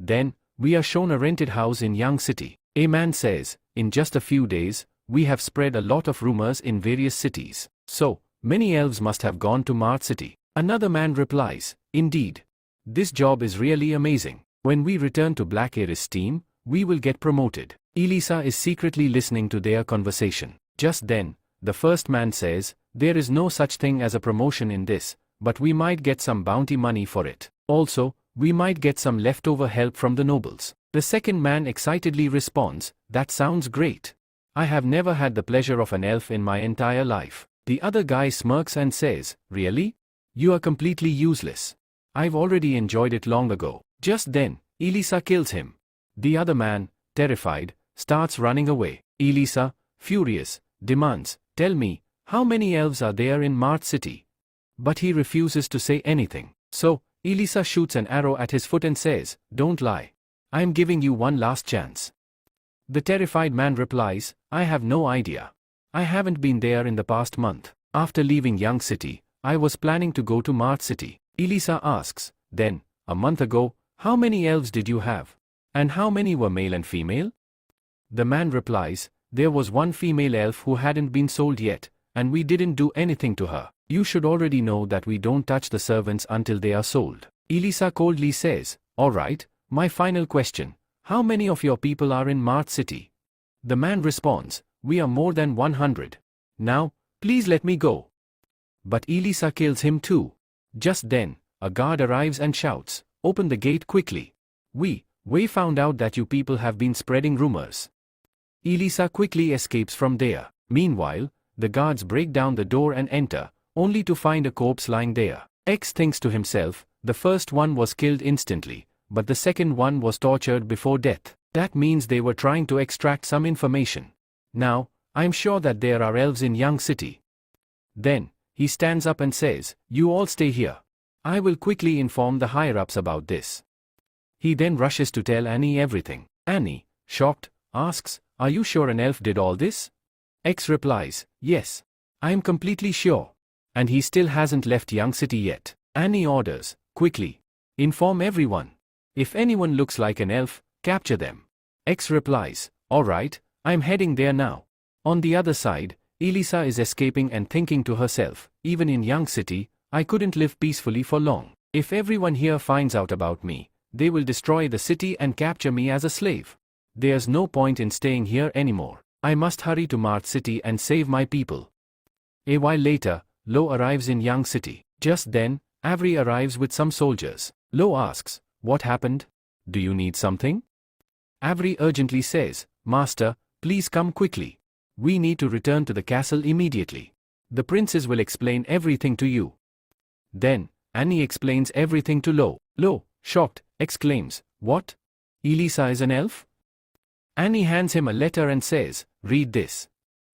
Then, we are shown a rented house in Young City. A man says, in just a few days, we have spread a lot of rumors in various cities. So, many elves must have gone to Mart City. Another man replies, indeed. This job is really amazing. When we return to Black Iris team, we will get promoted. Elisa is secretly listening to their conversation. Just then, the first man says, there is no such thing as a promotion in this, but we might get some bounty money for it. Also, we might get some leftover help from the nobles. The second man excitedly responds, that sounds great. I have never had the pleasure of an elf in my entire life. The other guy smirks and says, really? You are completely useless. I've already enjoyed it long ago. Just then, Elisa kills him. The other man, terrified, starts running away. Elisa, furious, demands, tell me, how many elves are there in Mart City? But he refuses to say anything. So, Elisa shoots an arrow at his foot and says, don't lie. I am giving you one last chance. The terrified man replies, I have no idea. I haven't been there in the past month. After leaving Young City, I was planning to go to Mart City. Elisa asks, then, a month ago, how many elves did you have? And how many were male and female? The man replies, there was one female elf who hadn't been sold yet, and we didn't do anything to her. You should already know that we don't touch the servants until they are sold. Elisa coldly says, alright, my final question, how many of your people are in Mart City? The man responds, we are more than 100. Now, please let me go. But Elisa kills him too. Just then, a guard arrives and shouts, open the gate quickly. We found out that you people have been spreading rumors. Elisa quickly escapes from there. Meanwhile, the guards break down the door and enter, only to find a corpse lying there. X thinks to himself, the first one was killed instantly, but the second one was tortured before death. That means they were trying to extract some information. Now, I'm sure that there are elves in Young City. Then, he stands up and says, you all stay here. I will quickly inform the higher-ups about this. He then rushes to tell Annie everything. Annie, shocked, asks, are you sure an elf did all this? X replies, yes. I am completely sure. And he still hasn't left Young City yet. Annie orders, quickly. Inform everyone. If anyone looks like an elf, capture them. X replies, alright, I'm heading there now. On the other side, Elisa is escaping and thinking to herself, even in Young City, I couldn't live peacefully for long. If everyone here finds out about me, they will destroy the city and capture me as a slave. There's no point in staying here anymore. I must hurry to Mart City and save my people. A while later, Lo arrives in Young City. Just then, Avery arrives with some soldiers. Lo asks, what happened? Do you need something? Avery urgently says, Master, please come quickly. We need to return to the castle immediately. The princes will explain everything to you. Then, Annie explains everything to Lo. Lo, shocked, exclaims, what? Elisa is an elf? Annie hands him a letter and says, read this.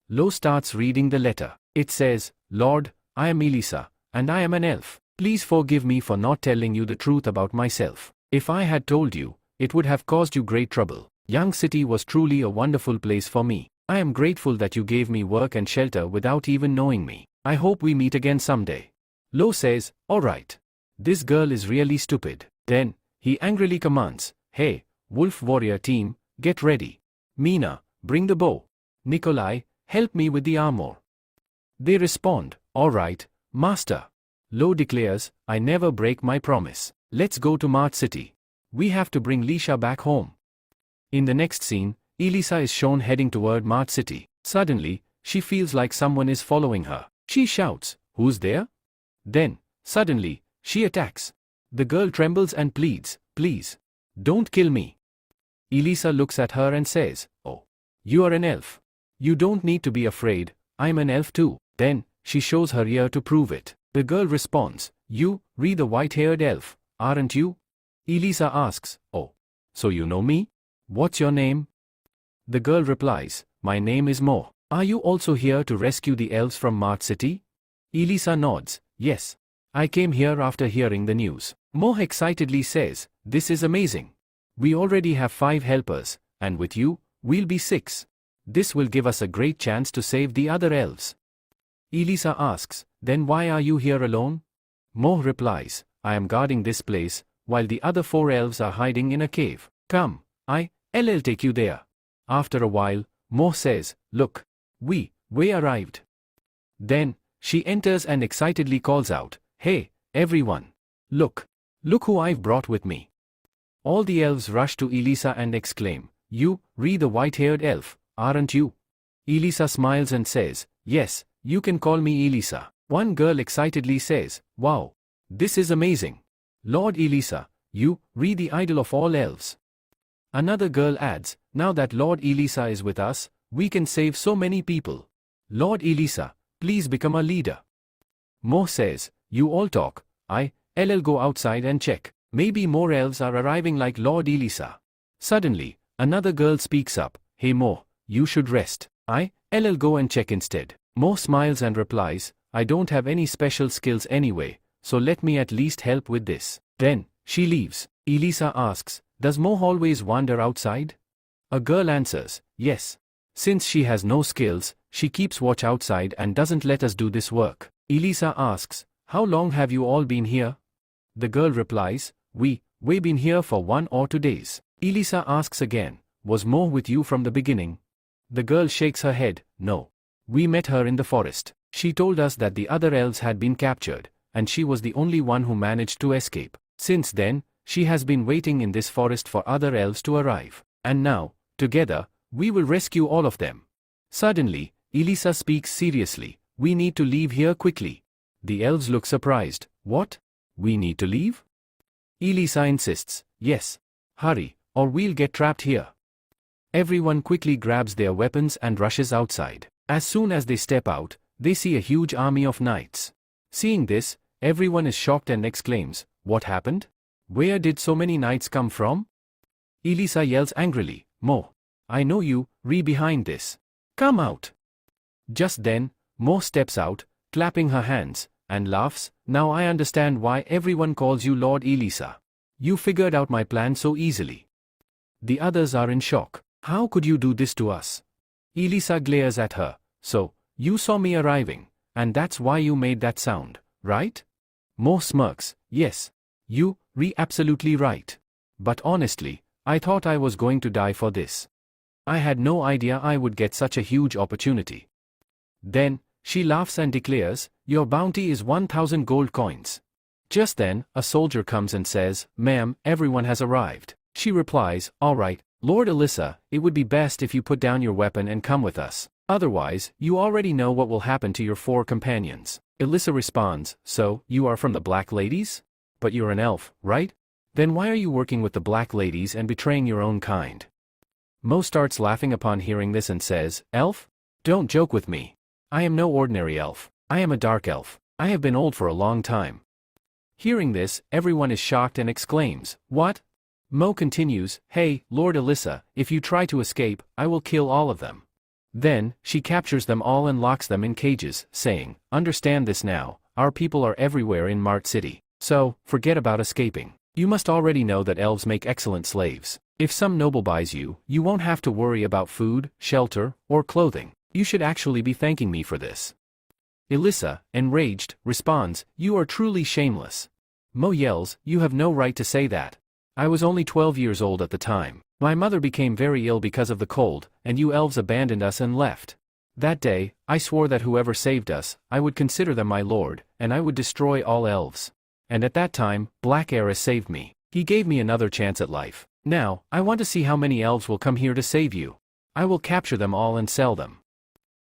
Lo starts reading the letter. It says, Lord, I am Elisa, and I am an elf. Please forgive me for not telling you the truth about myself. If I had told you, it would have caused you great trouble. Young City was truly a wonderful place for me. I am grateful that you gave me work and shelter without even knowing me. I hope we meet again someday. Lo says, alright. This girl is really stupid. Then, he angrily commands, hey, Wolf Warrior team, get ready. Mina, bring the bow. Nikolai, help me with the armor. They respond, alright, Master. Lo declares, I never break my promise. Let's go to Mart City. We have to bring Lisha back home. In the next scene, Elisa is shown heading toward Mart City. Suddenly, she feels like someone is following her. She shouts, who's there? Then, suddenly, she attacks. The girl trembles and pleads, please, don't kill me. Elisa looks at her and says, oh, you are an elf. You don't need to be afraid, I'm an elf too. Then, she shows her ear to prove it. The girl responds, you, the white-haired elf, aren't you? Elisa asks, oh, so you know me? What's your name? The girl replies, my name is Mo. Are you also here to rescue the elves from Mart City? Elisa nods, yes. I came here after hearing the news. Mo excitedly says, this is amazing. We already have 5 helpers, and with you, we'll be 6. This will give us a great chance to save the other elves. Elisa asks, then why are you here alone? Mo replies, I am guarding this place, while the other 4 elves are hiding in a cave. Come, I'll take you there. After a while, Mo says, look, we arrived. Then, she enters and excitedly calls out, hey, everyone. Look who I've brought with me. All the elves rush to Elisa and exclaim, you, the white-haired elf, aren't you? Elisa smiles and says, yes, you can call me Elisa. One girl excitedly says, wow, this is amazing. Lord Elisa, you, the idol of all elves. Another girl adds, now that Lord Elisa is with us, we can save so many people. Lord Elisa, please become a leader. Mo says, you all talk, I'll go outside and check. Maybe more elves are arriving like Lord Elisa. Suddenly, another girl speaks up, hey Mo, you should rest. I'll go and check instead. Mo smiles and replies, I don't have any special skills anyway, so let me at least help with this. Then, she leaves. Elisa asks, does Mo always wander outside? A girl answers, yes. Since she has no skills, she keeps watch outside and doesn't let us do this work. Elisa asks, how long have you all been here? The girl replies, we've been here for 1 or 2 days. Elisa asks again, was Mo with you from the beginning? The girl shakes her head, no. We met her in the forest. She told us that the other elves had been captured, and she was the only one who managed to escape. Since then, she has been waiting in this forest for other elves to arrive. And now, together, we will rescue all of them. Suddenly, Elisa speaks seriously, we need to leave here quickly. The elves look surprised, what? We need to leave? Elisa insists, yes. Hurry, or we'll get trapped here. Everyone quickly grabs their weapons and rushes outside. As soon as they step out, they see a huge army of knights. Seeing this, everyone is shocked and exclaims, what happened? Where did so many knights come from? Elisa yells angrily, Mo, I know you, behind this. Come out. Just then, Mo steps out, clapping her hands, and laughs, now I understand why everyone calls you Lord Elisa. You figured out my plan so easily. The others are in shock. How could you do this to us? Elisa glares at her, so, you saw me arriving, and that's why you made that sound, right? Mo smirks, yes. You, absolutely right. But honestly, I thought I was going to die for this. I had no idea I would get such a huge opportunity. Then, she laughs and declares, your bounty is 1,000 gold coins. Just then, a soldier comes and says, ma'am, everyone has arrived. She replies, all right, Lord Elisa, it would be best if you put down your weapon and come with us. Otherwise, you already know what will happen to your 4 companions. Elisa responds, so, you are from the Black Ladies? But you're an elf, right? Then why are you working with the Black Ladies and betraying your own kind? Mo starts laughing upon hearing this and says, elf? Don't joke with me. I am no ordinary elf. I am a dark elf. I have been old for a long time. Hearing this, everyone is shocked and exclaims, what? Mo continues, hey, Lord Elisa, if you try to escape, I will kill all of them. Then, she captures them all and locks them in cages, saying, understand this now, our people are everywhere in Mart City. So, forget about escaping. You must already know that elves make excellent slaves. If some noble buys you, you won't have to worry about food, shelter, or clothing. You should actually be thanking me for this. Elisa, enraged, responds, you are truly shameless. Mo yells, you have no right to say that. I was only 12 years old at the time. My mother became very ill because of the cold, and you elves abandoned us and left. That day, I swore that whoever saved us, I would consider them my lord, and I would destroy all elves. And at that time, Black Ares saved me. He gave me another chance at life. Now, I want to see how many elves will come here to save you. I will capture them all and sell them.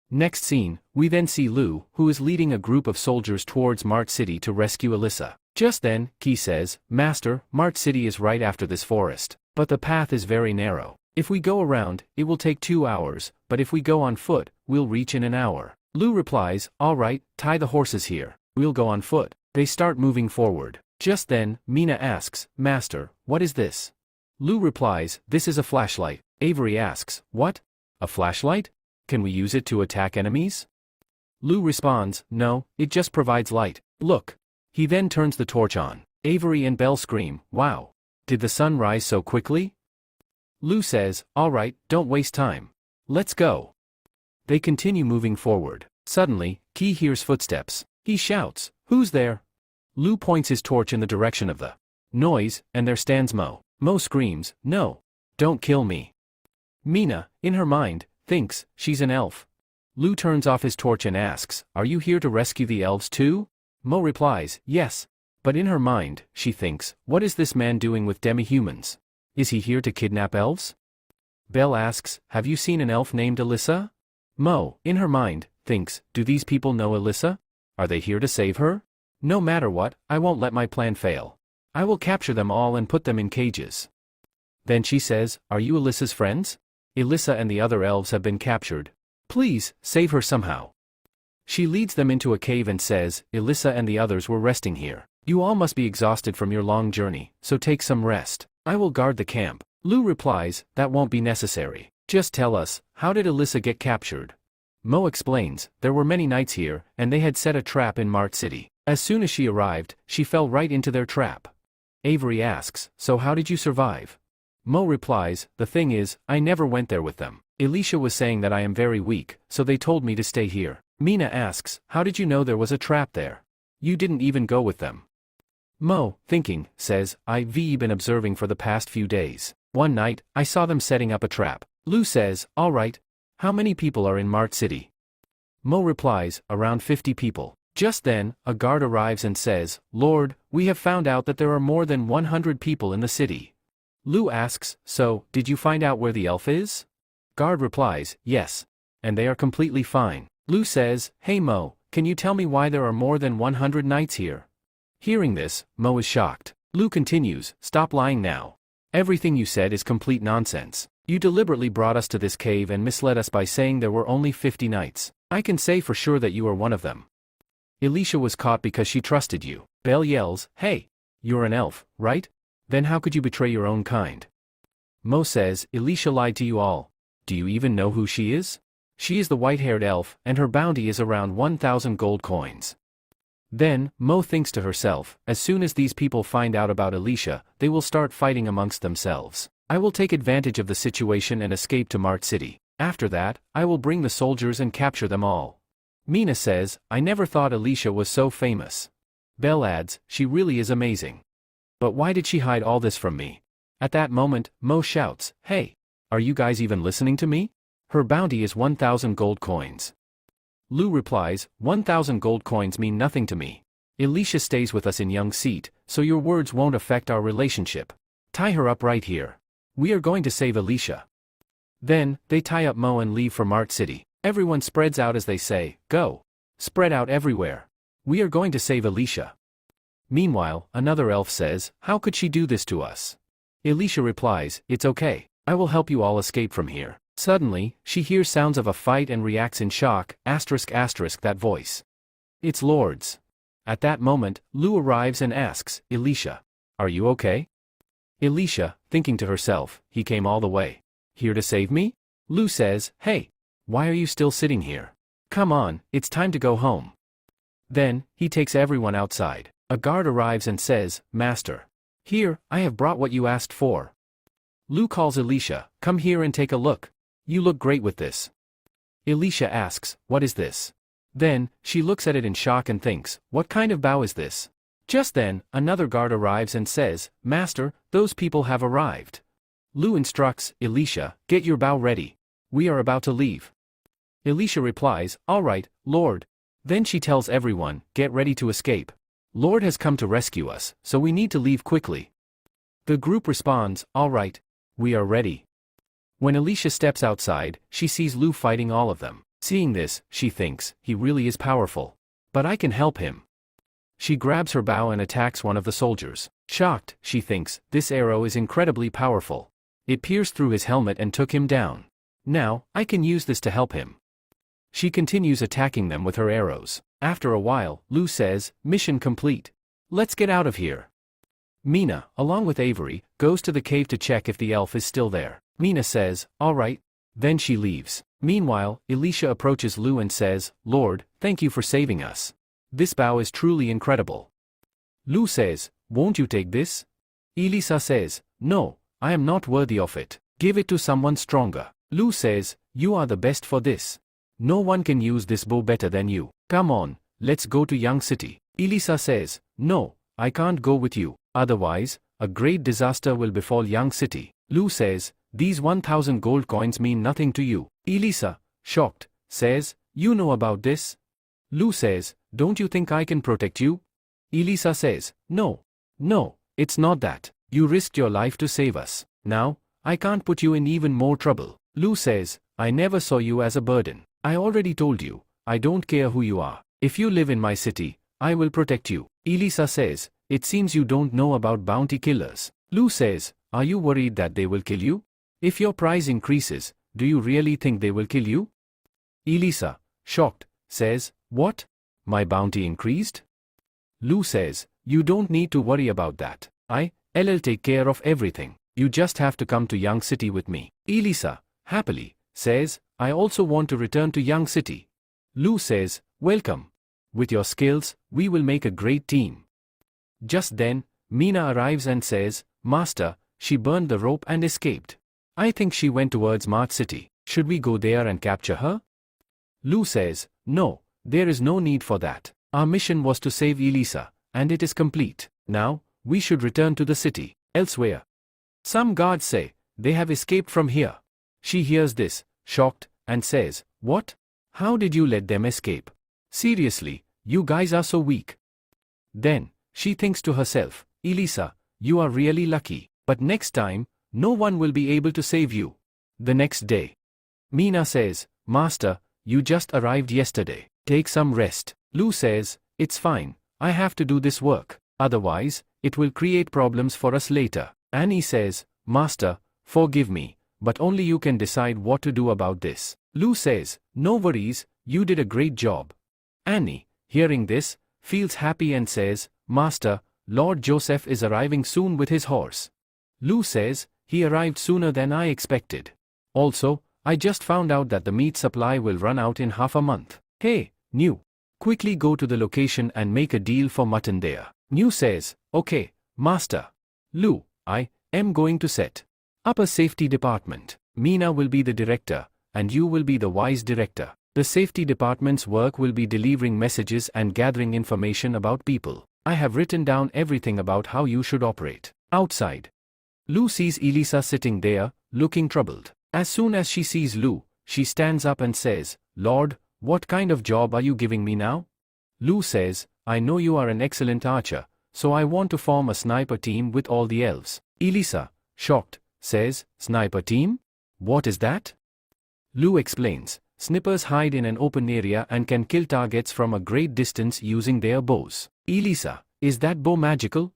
Next scene, we then see Lu, who is leading a group of soldiers towards Mart City to rescue Elisa. Just then, Ki says, Master, Mart City is right after this forest. But the path is very narrow. If we go around, it will take 2 hours, but if we go on foot, we'll reach in an hour. Lu replies, all right, tie the horses here. We'll go on foot. They start moving forward. Just then, Mina asks, Master, what is this? Lu replies, this is a flashlight. Avery asks, what? A flashlight? Can we use it to attack enemies? Lu responds, no, it just provides light. Look. He then turns the torch on. Avery and Belle scream, wow. Did the sun rise so quickly? Lu says, alright, don't waste time. Let's go. They continue moving forward. Suddenly, Ki hears footsteps. He shouts, who's there? Lu points his torch in the direction of the noise, and there stands Mo. Mo screams, no. Don't kill me. Mina, in her mind, thinks she's an elf. Lu turns off his torch and asks, are you here to rescue the elves too? Mo replies, yes. But in her mind, she thinks, what is this man doing with demi-humans? Is he here to kidnap elves? Belle asks, have you seen an elf named Alyssa? Mo, in her mind, thinks, do these people know Alyssa? Are they here to save her? No matter what, I won't let my plan fail. I will capture them all and put them in cages. Then she says, are you Alyssa's friends? Alyssa and the other elves have been captured. Please, save her somehow. She leads them into a cave and says, Alyssa and the others were resting here. You all must be exhausted from your long journey, so take some rest. I will guard the camp. Lu replies, that won't be necessary. Just tell us, how did Alyssa get captured? Mo explains, there were many knights here, and they had set a trap in Mart City. As soon as she arrived, she fell right into their trap. Avery asks, so how did you survive? Mo replies, the thing is, I never went there with them. Alicia was saying that I am very weak, so they told me to stay here. Mina asks, how did you know there was a trap there? You didn't even go with them. Mo, thinking, says, I've been observing for the past few days. One night, I saw them setting up a trap. Lu says, alright. How many people are in Mart City? Mo replies, around 50 people. Just then, a guard arrives and says, Lord, we have found out that there are more than 100 people in the city. Lu asks, so, did you find out where the elf is? Guard replies, yes. And they are completely fine. Lu says, hey Mo, can you tell me why there are more than 100 knights here? Hearing this, Mo is shocked. Lu continues, stop lying now. Everything you said is complete nonsense. You deliberately brought us to this cave and misled us by saying there were only 50 knights. I can say for sure that you are one of them. Alicia was caught because she trusted you. Belle yells, hey, you're an elf, right? Then how could you betray your own kind? Mo says, Alicia lied to you all. Do you even know who she is? She is the white-haired elf, and her bounty is around 1,000 gold coins. Then, Mo thinks to herself, as soon as these people find out about Alicia, they will start fighting amongst themselves. I will take advantage of the situation and escape to Mart City. After that, I will bring the soldiers and capture them all. Mina says, I never thought Alicia was so famous. Belle adds, she really is amazing. But why did she hide all this from me? At that moment, Mo shouts, hey, are you guys even listening to me? Her bounty is 1,000 gold coins. Lu replies, 1,000 gold coins mean nothing to me. Alicia stays with us in Young Seat, so your words won't affect our relationship. Tie her up right here. We are going to save Alicia. Then, they tie up Mo and leave for Mart City. Everyone spreads out as they say, go. Spread out everywhere. We are going to save Alicia. Meanwhile, another elf says, how could she do this to us? Alicia replies, it's okay. I will help you all escape from here. Suddenly, she hears sounds of a fight and reacts in shock, **** that voice. It's Lords. At that moment, Lu arrives and asks, Alicia, are you okay? Alicia, thinking to herself, he came all the way here to save me? Lu says, hey, why are you still sitting here? Come on, it's time to go home. Then, he takes everyone outside. A guard arrives and says, Master. Here, I have brought what you asked for. Lu calls Alicia, come here and take a look. You look great with this. Alicia asks, what is this? Then, she looks at it in shock and thinks, what kind of bow is this? Just then, another guard arrives and says, Master, those people have arrived. Lu instructs, Alicia, get your bow ready. We are about to leave. Alicia replies, all right, Lord. Then she tells everyone, get ready to escape. Lord has come to rescue us, so we need to leave quickly. The group responds, all right. We are ready. When Alicia steps outside, she sees Lu fighting all of them. Seeing this, she thinks, he really is powerful. But I can help him. She grabs her bow and attacks one of the soldiers. Shocked, she thinks, this arrow is incredibly powerful. It pierced through his helmet and took him down. Now, I can use this to help him. She continues attacking them with her arrows. After a while, Lu says, mission complete. Let's get out of here. Mina, along with Avery, goes to the cave to check if the elf is still there. Mina says, all right. Then she leaves. Meanwhile, Alicia approaches Lu and says, Lord, thank you for saving us. This bow is truly incredible. Lu says, won't you take this? Elisa says, no, I am not worthy of it. Give it to someone stronger. Lu says, you are the best for this. No one can use this bow better than you. Come on, let's go to Young City. Elisa says, no, I can't go with you. Otherwise, a great disaster will befall Young City. Lu says, these 1,000 gold coins mean nothing to you. Elisa, shocked, says, you know about this? Lu says, don't you think I can protect you? Elisa says, no, it's not that. You risked your life to save us. Now, I can't put you in even more trouble. Lu says, I never saw you as a burden. I already told you, I don't care who you are. If you live in my city, I will protect you. Elisa says, it seems you don't know about bounty killers. Lu says, are you worried that they will kill you? If your price increases, do you really think they will kill you? Elisa, shocked, says, what? My bounty increased? Lu says, you don't need to worry about that. I'll take care of everything. You just have to come to Young City with me. Elisa, happily, says, I also want to return to Young City. Lu says, welcome. With your skills, we will make a great team. Just then, Mina arrives and says, Master, she burned the rope and escaped. I think she went towards Mart City. Should we go there and capture her? Lu says, no, there is no need for that. Our mission was to save Elisa, and it is complete. Now, we should return to the city. Elsewhere. Some guards say, they have escaped from here. She hears this, shocked, and says, what? How did you let them escape? Seriously, you guys are so weak. Then, she thinks to herself, Elisa, you are really lucky, but next time, no one will be able to save you. The next day. Mina says, Master, you just arrived yesterday. Take some rest. Lu says, it's fine, I have to do this work. Otherwise, it will create problems for us later. Annie says, Master, forgive me, but only you can decide what to do about this. Lu says, no worries, you did a great job. Annie, hearing this, feels happy and says, Master, Lord Joseph is arriving soon with his horse. Lu says, he arrived sooner than I expected. Also, I just found out that the meat supply will run out in half a month. Hey, New. Quickly go to the location and make a deal for mutton there. New says, okay, Master. Lu, I am going to set up a safety department. Mina will be the director, and you will be the vice director. The safety department's work will be delivering messages and gathering information about people. I have written down everything about how you should operate. Outside. Lu sees Elisa sitting there, looking troubled. As soon as she sees Lu, she stands up and says, Lord, what kind of job are you giving me now? Lu says, I know you are an excellent archer, so I want to form a sniper team with all the elves. Elisa, shocked, says, sniper team? What is that? Lu explains, snipers hide in an open area and can kill targets from a great distance using their bows. Elisa, is that bow magical?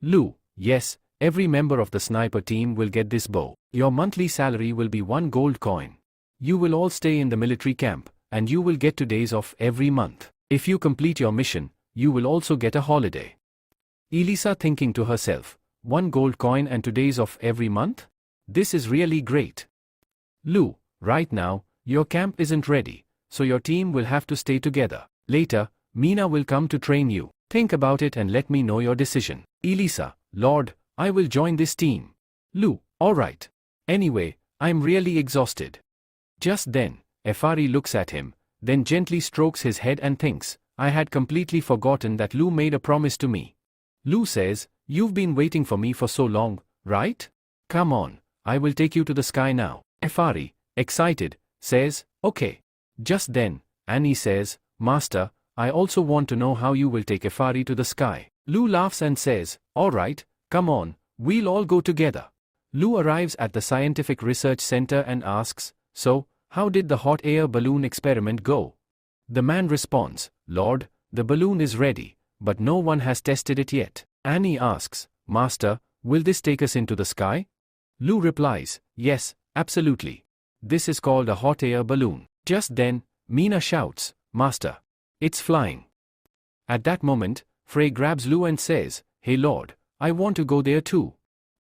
Lu, yes, every member of the sniper team will get this bow. Your monthly salary will be 1 gold coin. You will all stay in the military camp, and you will get 2 days off every month. If you complete your mission, you will also get a holiday. Elisa thinking to herself, 1 gold coin and 2 days off every month? This is really great. Lu, right now, your camp isn't ready, so your team will have to stay together. Later, Mina will come to train you. Think about it and let me know your decision. Elisa, Lord, I will join this team. Lu, alright. Anyway, I'm really exhausted. Just then, Efari looks at him, then gently strokes his head and thinks, I had completely forgotten that Lu made a promise to me. Lu says, you've been waiting for me for so long, right? Come on, I will take you to the sky now. Efari, excited, says, okay. Just then, Annie says, Master, I also want to know how you will take Efari to the sky. Lu laughs and says, alright, come on, we'll all go together. Lu arrives at the scientific research center and asks, so, how did the hot air balloon experiment go? The man responds, Lord, the balloon is ready, but no one has tested it yet. Annie asks, Master, will this take us into the sky? Lu replies, yes, absolutely. This is called a hot air balloon. Just then, Mina shouts, Master, it's flying. At that moment, Frey grabs Lu and says, hey Lord, I want to go there too.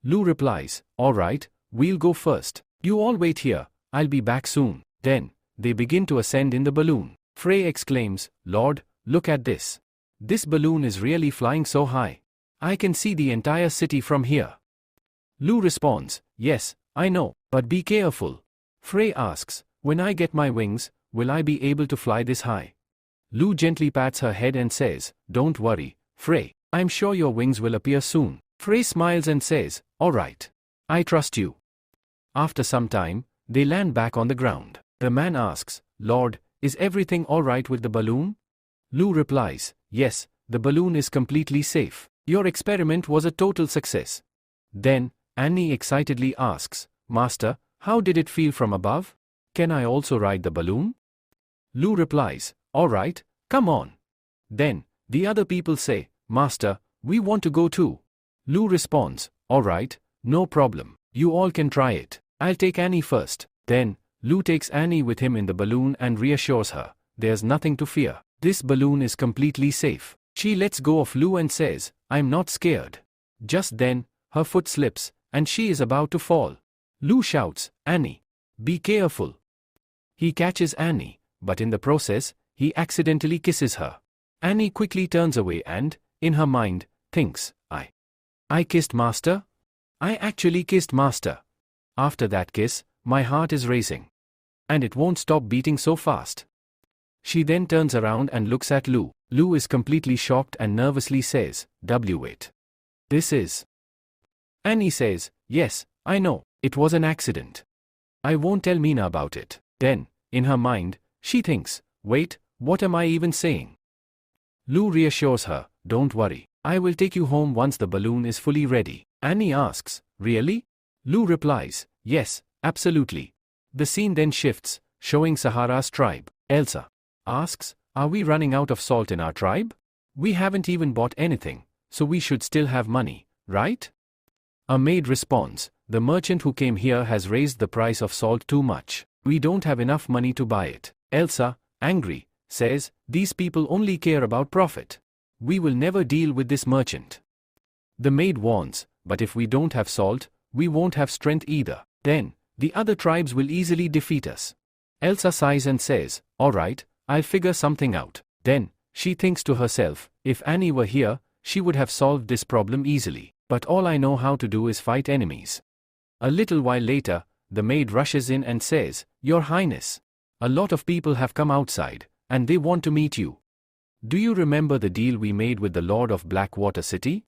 Lu replies, alright, we'll go first. You all wait here, I'll be back soon. Then, they begin to ascend in the balloon. Frey exclaims, Lord, look at this. This balloon is really flying so high. I can see the entire city from here. Lu responds, yes, I know, but be careful. Frey asks, when I get my wings, will I be able to fly this high? Lu gently pats her head and says, don't worry, Frey, I'm sure your wings will appear soon. Frey smiles and says, all right. I trust you. After some time, they land back on the ground. The man asks, Lord, is everything all right with the balloon? Lu replies, yes, the balloon is completely safe. Your experiment was a total success. Then, Annie excitedly asks, Master, how did it feel from above? Can I also ride the balloon? Lu replies, all right, come on. Then, the other people say, Master, we want to go too. Lu responds, all right, no problem, you all can try it. I'll take Annie first. Then, Lu takes Annie with him in the balloon and reassures her, there's nothing to fear. This balloon is completely safe. She lets go of Lu and says, I'm not scared. Just then, her foot slips, and she is about to fall. Lu shouts, Annie, be careful. He catches Annie, but in the process, he accidentally kisses her. Annie quickly turns away and, in her mind, thinks, I kissed Master? I actually kissed Master. After that kiss, my heart is racing. And it won't stop beating so fast. She then turns around and looks at Lu. Lu is completely shocked and nervously says, wait. This is. Annie says, yes, I know, it was an accident. I won't tell Mina about it. Then, in her mind, she thinks, wait, what am I even saying? Lu reassures her, don't worry, I will take you home once the balloon is fully ready. Annie asks, really? Lu replies, yes, absolutely. The scene then shifts, showing Sahara's tribe. Elsa asks, are we running out of salt in our tribe? We haven't even bought anything, so we should still have money, right? A maid responds, the merchant who came here has raised the price of salt too much. We don't have enough money to buy it. Elsa, angry, says, these people only care about profit. We will never deal with this merchant. The maid warns, but if we don't have salt, we won't have strength either. Then, the other tribes will easily defeat us. Elsa sighs and says, all right, I'll figure something out. Then, she thinks to herself, if Annie were here, she would have solved this problem easily. But all I know how to do is fight enemies. A little while later, the maid rushes in and says, Your Highness, a lot of people have come outside, and they want to meet you. Do you remember the deal we made with the Lord of Blackwater City?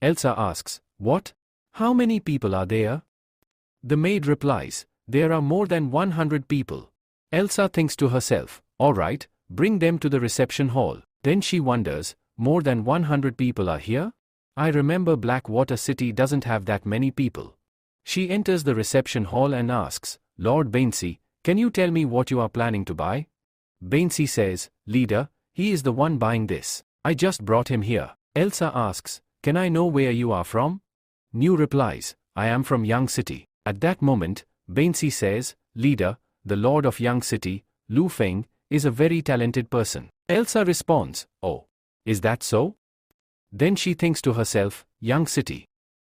Elsa asks, what? How many people are there? The maid replies, there are more than 100 people. Elsa thinks to herself, all right, bring them to the reception hall. Then she wonders, more than 100 people are here? I remember Blackwater City doesn't have that many people. She enters the reception hall and asks, Lord Bainsey, can you tell me what you are planning to buy? Bainsey says, Leader, he is the one buying this. I just brought him here. Elsa asks, can I know where you are from? New replies, I am from Young City. At that moment, Bainsey says, Leader, the Lord of Young City, Lu Feng, is a very talented person. Elsa responds, oh, is that so? Then she thinks to herself, Young City.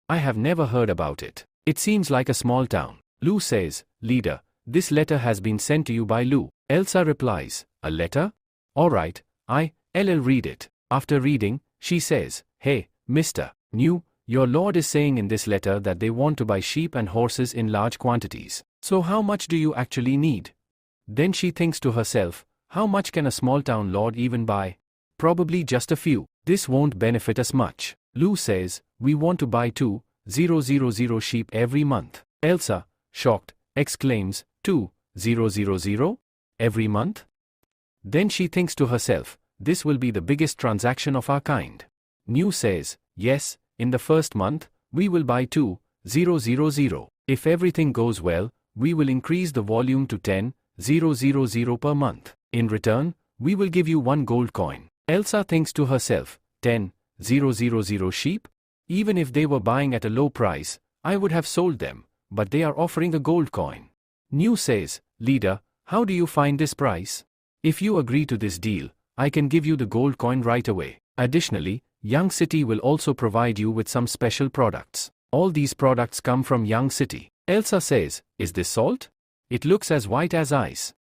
I have never heard about it. It seems like a small town. Lu says, Leader, this letter has been sent to you by Lu. Elsa replies, a letter? Alright, I'll read it. After reading, she says, Hey, Mr. New, your lord is saying in this letter that they want to buy sheep and horses in large quantities. So how much do you actually need? Then she thinks to herself, how much can a small town lord even buy? Probably just a few. This won't benefit us much. Lu says, we want to buy 2,000 sheep every month. Elsa, shocked, exclaims, 2,000? Every month? Then she thinks to herself, this will be the biggest transaction of our kind. New says, yes, in the first month, we will buy 2,000. If everything goes well, we will increase the volume to 10,000 per month. In return, we will give you 1 gold coin. Elsa thinks to herself, 10,000 sheep? Even if they were buying at a low price, I would have sold them, but they are offering a gold coin. New says, Leader, how do you find this price? If you agree to this deal, I can give you the gold coin right away. Additionally, Young City will also provide you with some special products. All these products come from Young City. Elsa says, is this salt? It looks as white as ice.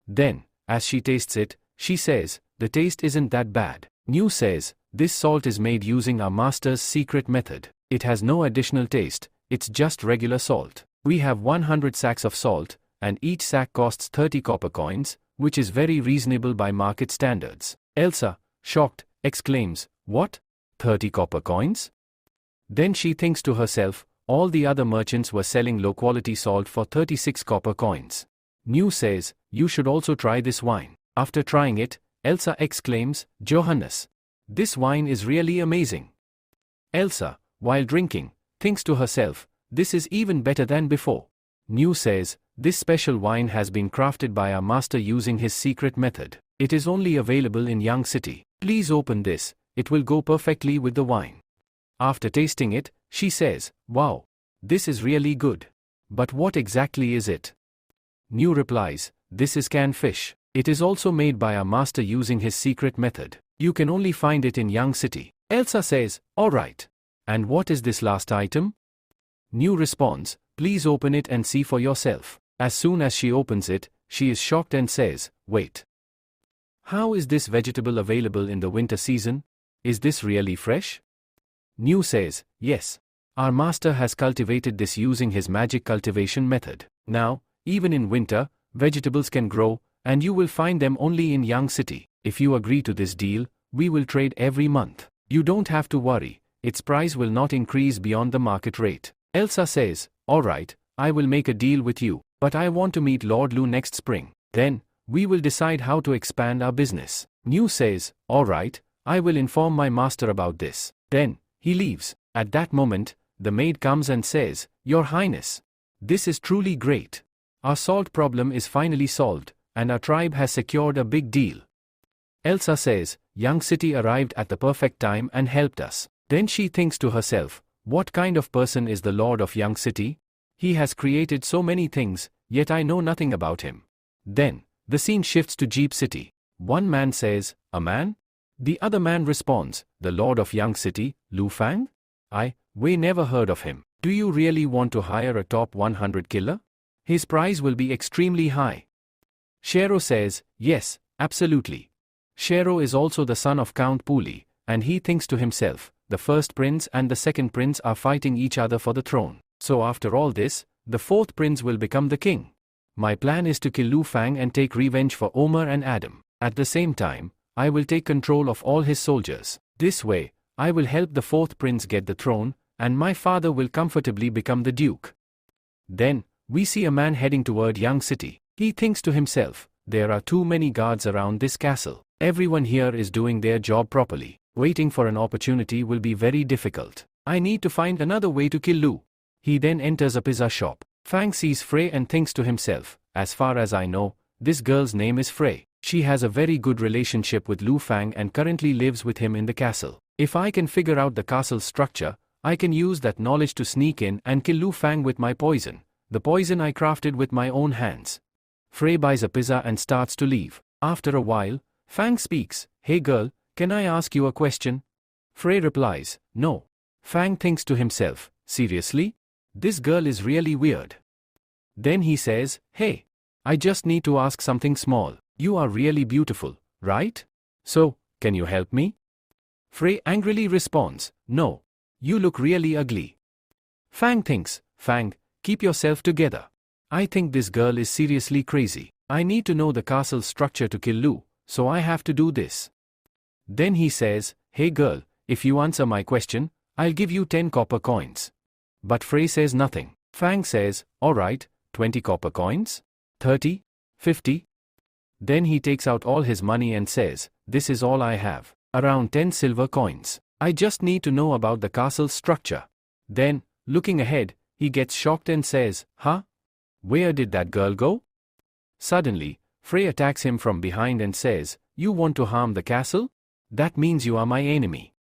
Then, as she tastes it, she says, the taste isn't that bad. New says, this salt is made using our master's secret method. It has no additional taste, it's just regular salt. We have 100 sacks of salt, and each sack costs 30 copper coins, which is very reasonable by market standards. Elsa, shocked, exclaims, "What? 30 copper coins?" Then she thinks to herself, all the other merchants were selling low-quality salt for 36 copper coins. New says, "You should also try this wine." After trying it, Elsa exclaims, "Johannes, this wine is really amazing." Elsa, while drinking, thinks to herself, "This is even better than before." New says, "This special wine has been crafted by our master using his secret method. It is only available in Young City. Please open this, it will go perfectly with the wine." After tasting it, she says, "Wow, this is really good. But what exactly is it?" New replies, "This is canned fish. It is also made by our master using his secret method. You can only find it in Young City." Elsa says, "All right. And what is this last item?" New responds, "Please open it and see for yourself." As soon as she opens it, she is shocked and says, "Wait. How is this vegetable available in the winter season? Is this really fresh?" New says, "Yes. Our master has cultivated this using his magic cultivation method. Now, even in winter, vegetables can grow, and you will find them only in Young City. If you agree to this deal, we will trade every month. You don't have to worry, its price will not increase beyond the market rate." Elsa says, "All right, I will make a deal with you, but I want to meet Lord Lu next spring. Then, we will decide how to expand our business." New says, "All right, I will inform my master about this." Then, he leaves. At that moment, the maid comes and says, "Your Highness, this is truly great. Our salt problem is finally solved, and our tribe has secured a big deal." Elsa says, "Young City arrived at the perfect time and helped us." Then she thinks to herself, "What kind of person is the Lord of Young City? He has created so many things, yet I know nothing about him." Then, the scene shifts to Jeep City. One man says, "A man?" The other man responds, "The Lord of Young City, Lu Fang? We never heard of him. Do you really want to hire a top 100 killer? His price will be extremely high." Shero says, "Yes, absolutely." Shero is also the son of Count Puli, and he thinks to himself, the first prince and the second prince are fighting each other for the throne. So after all this, the fourth prince will become the king. My plan is to kill Lu Fang and take revenge for Omer and Adam. At the same time, I will take control of all his soldiers. This way, I will help the fourth prince get the throne, and my father will comfortably become the duke. Then, we see a man heading toward Young City. He thinks to himself, there are too many guards around this castle. Everyone here is doing their job properly. Waiting for an opportunity will be very difficult. I need to find another way to kill Lu. He then enters a pizza shop. Fang sees Frey and thinks to himself, as far as I know, this girl's name is Frey. She has a very good relationship with Lu Fang and currently lives with him in the castle. If I can figure out the castle's structure, I can use that knowledge to sneak in and kill Lu Fang with my poison, the poison I crafted with my own hands. Frey buys a pizza and starts to leave. After a while, Fang speaks, "Hey girl, can I ask you a question?" Frey replies, "No." Fang thinks to himself, seriously? This girl is really weird. Then he says, "Hey, I just need to ask something small. You are really beautiful, right? So, can you help me?" Frey angrily responds, "No. You look really ugly." Fang thinks, "Fang, keep yourself together. I think this girl is seriously crazy. I need to know the castle's structure to kill Lu, so I have to do this." Then he says, "Hey girl, if you answer my question, I'll give you 10 copper coins." But Frey says nothing. Fang says, "All right, 20 copper coins? 30? 50? Then he takes out all his money and says, "This is all I have. Around 10 silver coins. I just need to know about the castle's structure." Then, looking ahead, he gets shocked and says, "Huh? Where did that girl go?" Suddenly, Frey attacks him from behind and says, "You want to harm the castle? That means you are my enemy."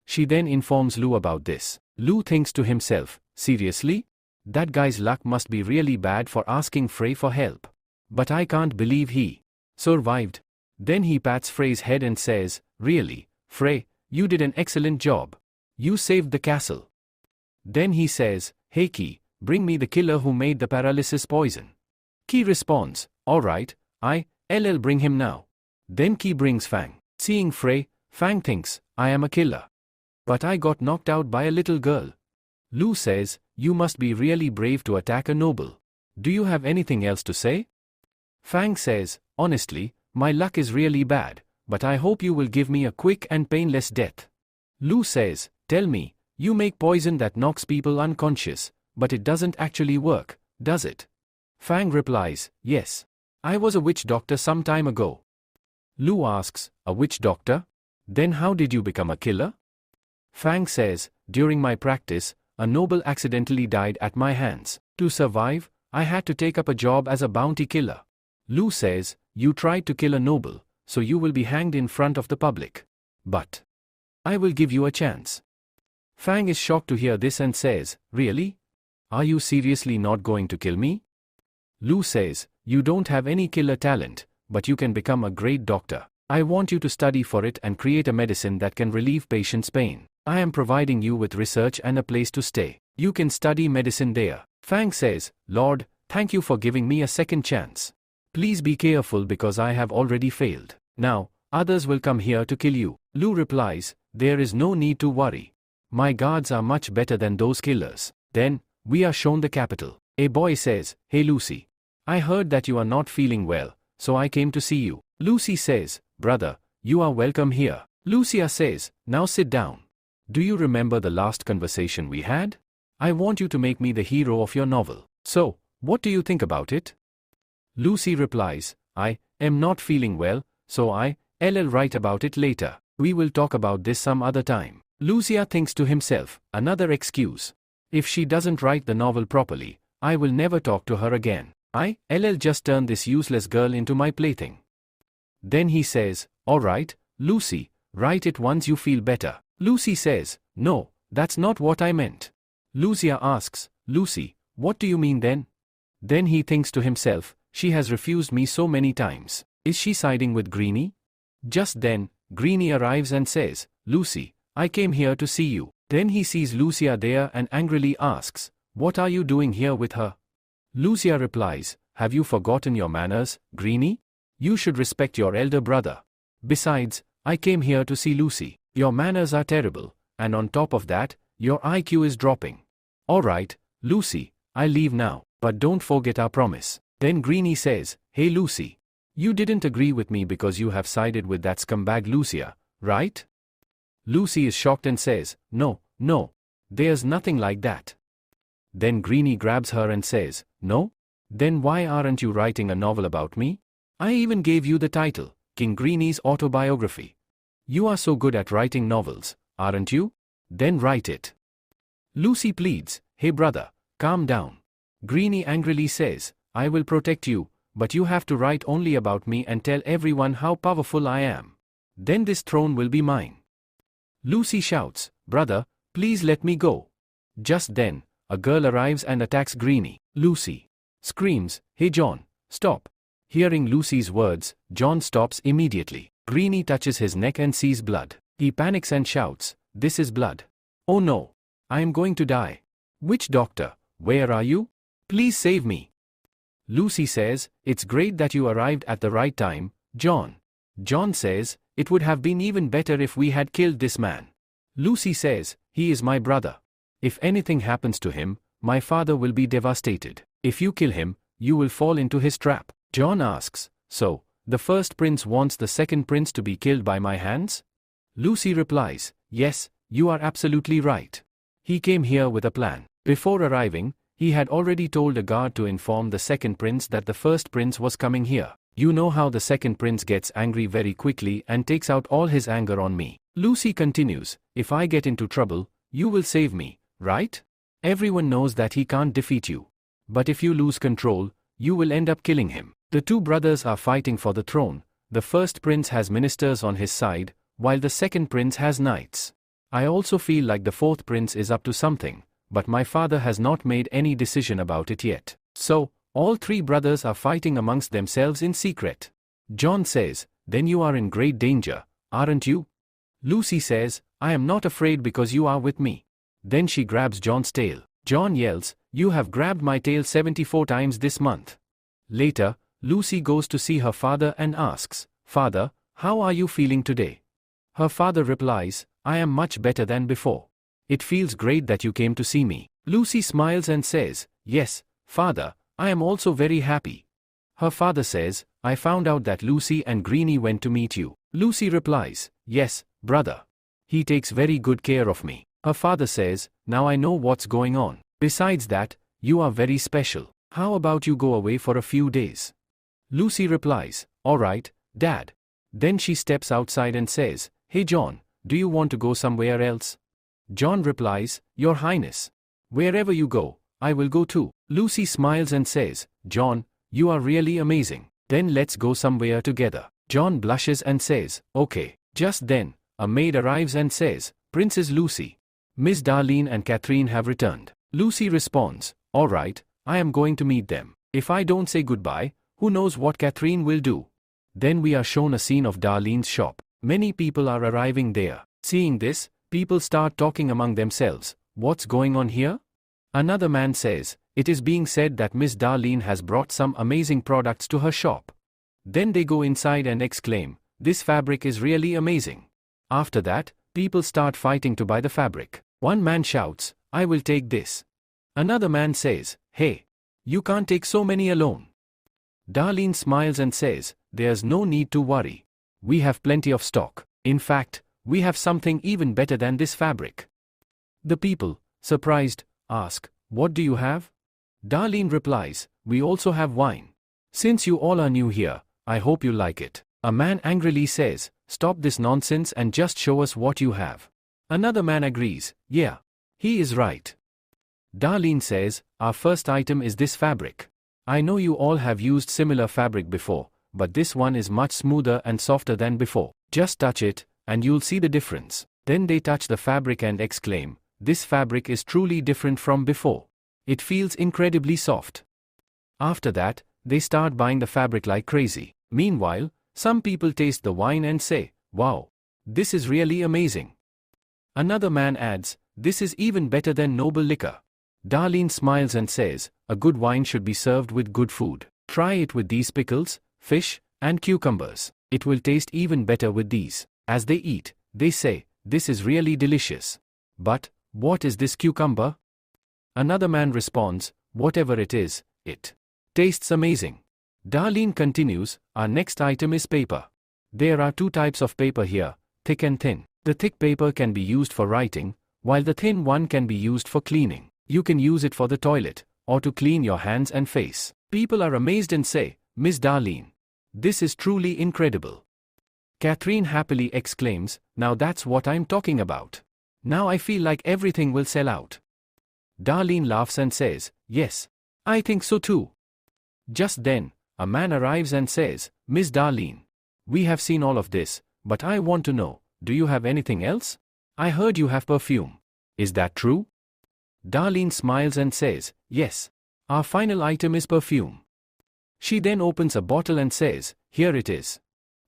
She then informs Lu about this. Lu thinks to himself, seriously? That guy's luck must be really bad for asking Frey for help. But I can't believe he survived. Then he pats Frey's head and says, "Really, Frey, you did an excellent job. You saved the castle." Then he says, "Hey Ki, bring me the killer who made the paralysis poison." Ki responds, "All right, I'll bring him now." Then Ki brings Fang. Seeing Frey, Fang thinks, "I am a killer. But I got knocked out by a little girl. Lu says, you must be really brave to attack a noble. Do you have anything else to say? Fang says, honestly, my luck is really bad, but I hope you will give me a quick and painless death. Lu says, tell me, you make poison that knocks people unconscious, but it doesn't actually work, does it? Fang replies, yes. I was a witch doctor some time ago. Lu asks, a witch doctor? Then how did you become a killer? Fang says, during my practice, a noble accidentally died at my hands. To survive, I had to take up a job as a bounty killer. Lu says, you tried to kill a noble, so you will be hanged in front of the public. But I will give you a chance. Fang is shocked to hear this and says, really? Are you seriously not going to kill me? Lu says, you don't have any killer talent, but you can become a great doctor. I want you to study for it and create a medicine that can relieve patients' pain. I am providing you with research and a place to stay. You can study medicine there. Fang says, Lord, thank you for giving me a second chance. Please be careful because I have already failed. Now, others will come here to kill you. Lu replies, there is no need to worry. My guards are much better than those killers. Then, we are shown the capital. A boy says, hey Lucy. I heard that you are not feeling well, so I came to see you. Lucy says, brother, you are welcome here. Lucia says, now sit down. Do you remember the last conversation we had? I want you to make me the hero of your novel. So, what do you think about it? Lucy replies, I am not feeling well, so I'll write about it later. We will talk about this some other time. Lucia thinks to himself, another excuse. If she doesn't write the novel properly, I will never talk to her again. I'll just turn this useless girl into my plaything. Then he says, alright, Lucy, write it once you feel better. Lucy says, no, that's not what I meant. Lucia asks, Lucy, what do you mean then? Then he thinks to himself, she has refused me so many times. Is she siding with Greenie? Just then, Greenie arrives and says, Lucy, I came here to see you. Then he sees Lucia there and angrily asks, what are you doing here with her? Lucia replies, have you forgotten your manners, Greenie? You should respect your elder brother. Besides, I came here to see Lucy. Your manners are terrible, and on top of that, your IQ is dropping. Alright, Lucy, I leave now, but don't forget our promise. Then Greenie says, hey Lucy. You didn't agree with me because you have sided with that scumbag Lucia, right? Lucy is shocked and says, no, there's nothing like that. Then Greenie grabs her and says, no? Then why aren't you writing a novel about me? I even gave you the title, King Greenie's Autobiography. You are so good at writing novels, aren't you? Then write it. Lucy pleads, hey brother, calm down. Greenie angrily says, I will protect you, but you have to write only about me and tell everyone how powerful I am. Then this throne will be mine. Lucy shouts, brother, please let me go. Just then, a girl arrives and attacks Greenie. Lucy screams, hey John, stop. Hearing Lucy's words, John stops immediately. Greenie touches his neck and sees blood. He panics and shouts, this is blood. Oh no, I am going to die. Witch doctor, where are you? Please save me. Lucy says, it's great that you arrived at the right time, John. John says, it would have been even better if we had killed this man. Lucy says, he is my brother. If anything happens to him, my father will be devastated. If you kill him, you will fall into his trap. John asks, so, the first prince wants the second prince to be killed by my hands? Lucy replies, yes, you are absolutely right. He came here with a plan. Before arriving, he had already told a guard to inform the second prince that the first prince was coming here. You know how the second prince gets angry very quickly and takes out all his anger on me. Lucy continues, if I get into trouble, you will save me, right? Everyone knows that he can't defeat you. But if you lose control, you will end up killing him. The two brothers are fighting for the throne. The first prince has ministers on his side, while the second prince has knights. I also feel like the fourth prince is up to something, but my father has not made any decision about it yet. So, all three brothers are fighting amongst themselves in secret. John says, then you are in great danger, aren't you? Lucy says, I am not afraid because you are with me. Then she grabs John's tail. John yells, you have grabbed my tail 74 times this month. Later, Lucy goes to see her father and asks, Father, how are you feeling today? Her father replies, I am much better than before. It feels great that you came to see me. Lucy smiles and says, yes, father, I am also very happy. Her father says, I found out that Lucy and Greenie went to meet you. Lucy replies, yes, brother. He takes very good care of me. Her father says, now I know what's going on. Besides that, you are very special. How about you go away for a few days? Lucy replies, alright, Dad. Then she steps outside and says, hey John, do you want to go somewhere else? John replies, Your Highness. Wherever you go, I will go too. Lucy smiles and says, John, you are really amazing. Then let's go somewhere together. John blushes and says, okay. Just then, a maid arrives and says, Princess Lucy. Miss Darlene and Catherine have returned. Lucy responds, alright, I am going to meet them. If I don't say goodbye, who knows what Catherine will do. Then we are shown a scene of Darlene's shop. Many people are arriving there. Seeing this, people start talking among themselves. What's going on here? Another man says, it is being said that Miss Darlene has brought some amazing products to her shop. Then they go inside and exclaim, this fabric is really amazing. After that, people start fighting to buy the fabric. One man shouts, I will take this. Another man says, hey, you can't take so many alone. Darlene smiles and says, there's no need to worry. We have plenty of stock. In fact, we have something even better than this fabric. The people, surprised, ask, what do you have? Darlene replies, we also have wine. Since you all are new here, I hope you like it. A man angrily says, stop this nonsense and just show us what you have. Another man agrees, yeah, he is right. Darlene says, our first item is this fabric. I know you all have used similar fabric before, but this one is much smoother and softer than before. Just touch it, and you'll see the difference. Then they touch the fabric and exclaim, this fabric is truly different from before. It feels incredibly soft. After that, they start buying the fabric like crazy. Meanwhile, some people taste the wine and say, wow, this is really amazing. Another man adds, this is even better than noble liquor. Darlene smiles and says, a good wine should be served with good food. Try it with these pickles, fish, and cucumbers. It will taste even better with these. As they eat, they say, this is really delicious. But, what is this cucumber? Another man responds, whatever it is, it tastes amazing. Darlene continues, our next item is paper. There are two types of paper here, thick and thin. The thick paper can be used for writing, while the thin one can be used for cleaning. You can use it for the toilet, or to clean your hands and face. People are amazed and say, Miss Darlene, this is truly incredible. Catherine happily exclaims, now that's what I'm talking about. Now I feel like everything will sell out. Darlene laughs and says, yes, I think so too. Just then, a man arrives and says, Miss Darlene, we have seen all of this, but I want to know, do you have anything else? I heard you have perfume. Is that true? Darlene smiles and says, yes, our final item is perfume. She then opens a bottle and says, here it is.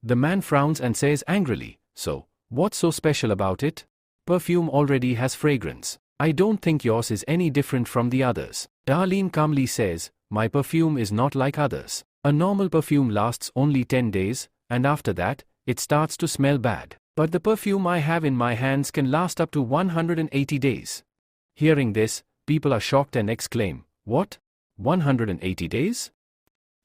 The man frowns and says angrily, so, what's so special about it? Perfume already has fragrance. I don't think yours is any different from the others. Darlene calmly says, my perfume is not like others. A normal perfume lasts only 10 days, and after that, it starts to smell bad. But the perfume I have in my hands can last up to 180 days. Hearing this, people are shocked and exclaim, what? 180 days?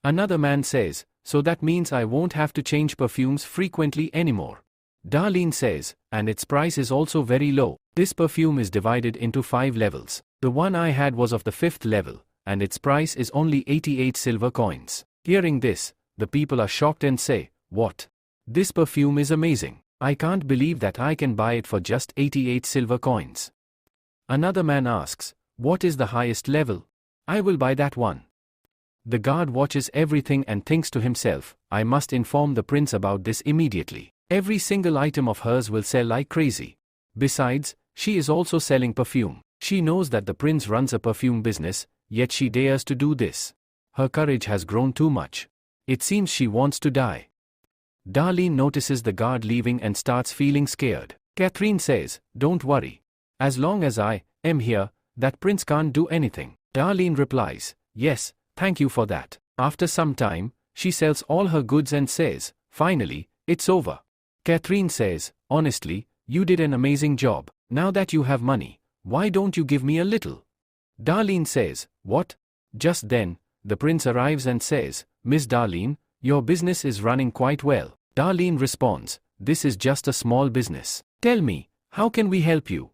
Another man says, so that means I won't have to change perfumes frequently anymore. Darlene says, and its price is also very low. This perfume is divided into 5 levels. The one I had was of the 5th level, and its price is only 88 silver coins. Hearing this, the people are shocked and say, what? This perfume is amazing. I can't believe that I can buy it for just 88 silver coins. Another man asks, what is the highest level? I will buy that one. The guard watches everything and thinks to himself, I must inform the prince about this immediately. Every single item of hers will sell like crazy. Besides, she is also selling perfume. She knows that the prince runs a perfume business, yet she dares to do this. Her courage has grown too much. It seems she wants to die. Darlene notices the guard leaving and starts feeling scared. Catherine says, don't worry. As long as I am here, that prince can't do anything. Darlene replies, yes, thank you for that. After some time, she sells all her goods and says, finally, it's over. Catherine says, honestly, you did an amazing job. Now that you have money, Why don't you give me a little? Darlene says, what? Just then, the prince arrives and says, Miss Darlene, your business is running quite well. Darlene responds, this is just a small business. Tell me, how can we help you?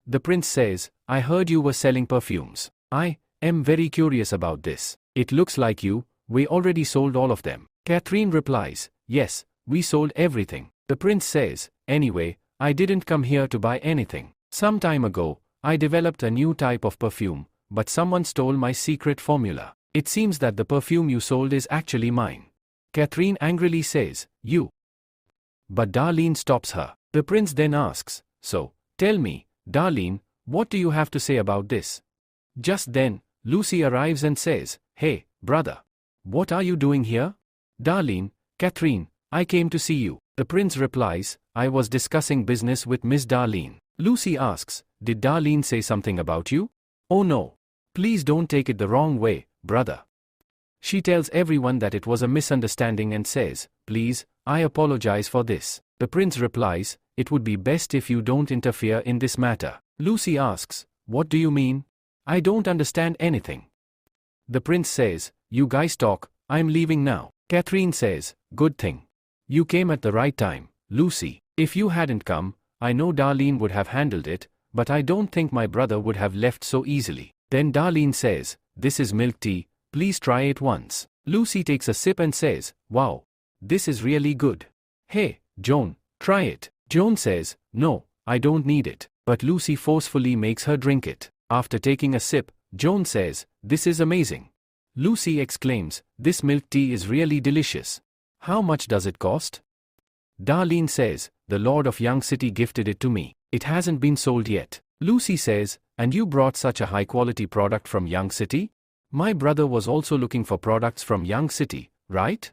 The prince says, I heard you were selling perfumes. I am very curious about this. It looks like we already sold all of them. Catherine replies, yes, we sold everything. The prince says, anyway, I didn't come here to buy anything. Some time ago, I developed a new type of perfume, but someone stole my secret formula. It seems that the perfume you sold is actually mine. Catherine angrily says, you. But Darlene stops her. The prince then asks, so, tell me, Darlene, what do you have to say about this? Just then, Lucy arrives and says, hey, brother. What are you doing here? Darlene, Catherine, I came to see you. The prince replies, I was discussing business with Miss Darlene. Lucy asks, did Darlene say something about you? Oh no. Please don't take it the wrong way, brother. She tells everyone that it was a misunderstanding and says, please, I apologize for this. The prince replies, it would be best if you don't interfere in this matter. Lucy asks, what do you mean? I don't understand anything. The prince says, you guys talk, I'm leaving now. Catherine says, good thing. You came at the right time, Lucy. If you hadn't come, I know Darlene would have handled it, but I don't think my brother would have left so easily. Then Darlene says, this is milk tea, please try it once. Lucy takes a sip and says, wow, this is really good. Hey, Joan, try it. Joan says, no, I don't need it. But Lucy forcefully makes her drink it. After taking a sip, Joan says, this is amazing. Lucy exclaims, this milk tea is really delicious. How much does it cost? Darlene says, the Lord of Young City gifted it to me. It hasn't been sold yet. Lucy says, and you brought such a high-quality product from Young City? My brother was also looking for products from Young City, right?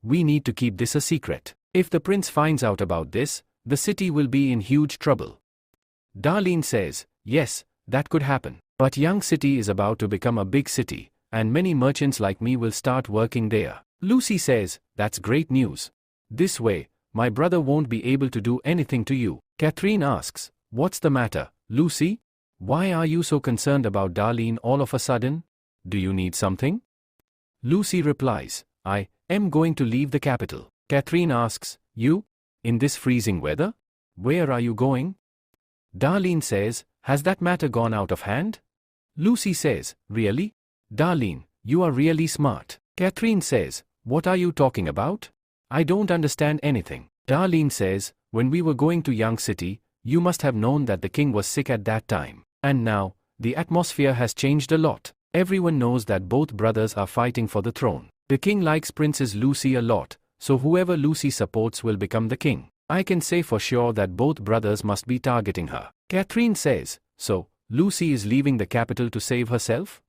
We need to keep this a secret. If the prince finds out about this, the city will be in huge trouble. Darlene says, yes, that could happen. But Young City is about to become a big city, and many merchants like me will start working there. Lucy says, that's great news. This way, my brother won't be able to do anything to you. Catherine asks, what's the matter, Lucy? Why are you so concerned about Darlene all of a sudden? Do you need something? Lucy replies, I am going to leave the capital. Catherine asks, you? In this freezing weather? Where are you going? Darlene says, has that matter gone out of hand? Lucy says, really? Darlene, you are really smart. Catherine says, what are you talking about? I don't understand anything. Darlene says, when we were going to Young City, you must have known that the king was sick at that time. And now, the atmosphere has changed a lot. Everyone knows that both brothers are fighting for the throne. The king likes Princess Lucy a lot, so whoever Lucy supports will become the king. I can say for sure that both brothers must be targeting her. Catherine says, so, Lucy is leaving the capital to save herself?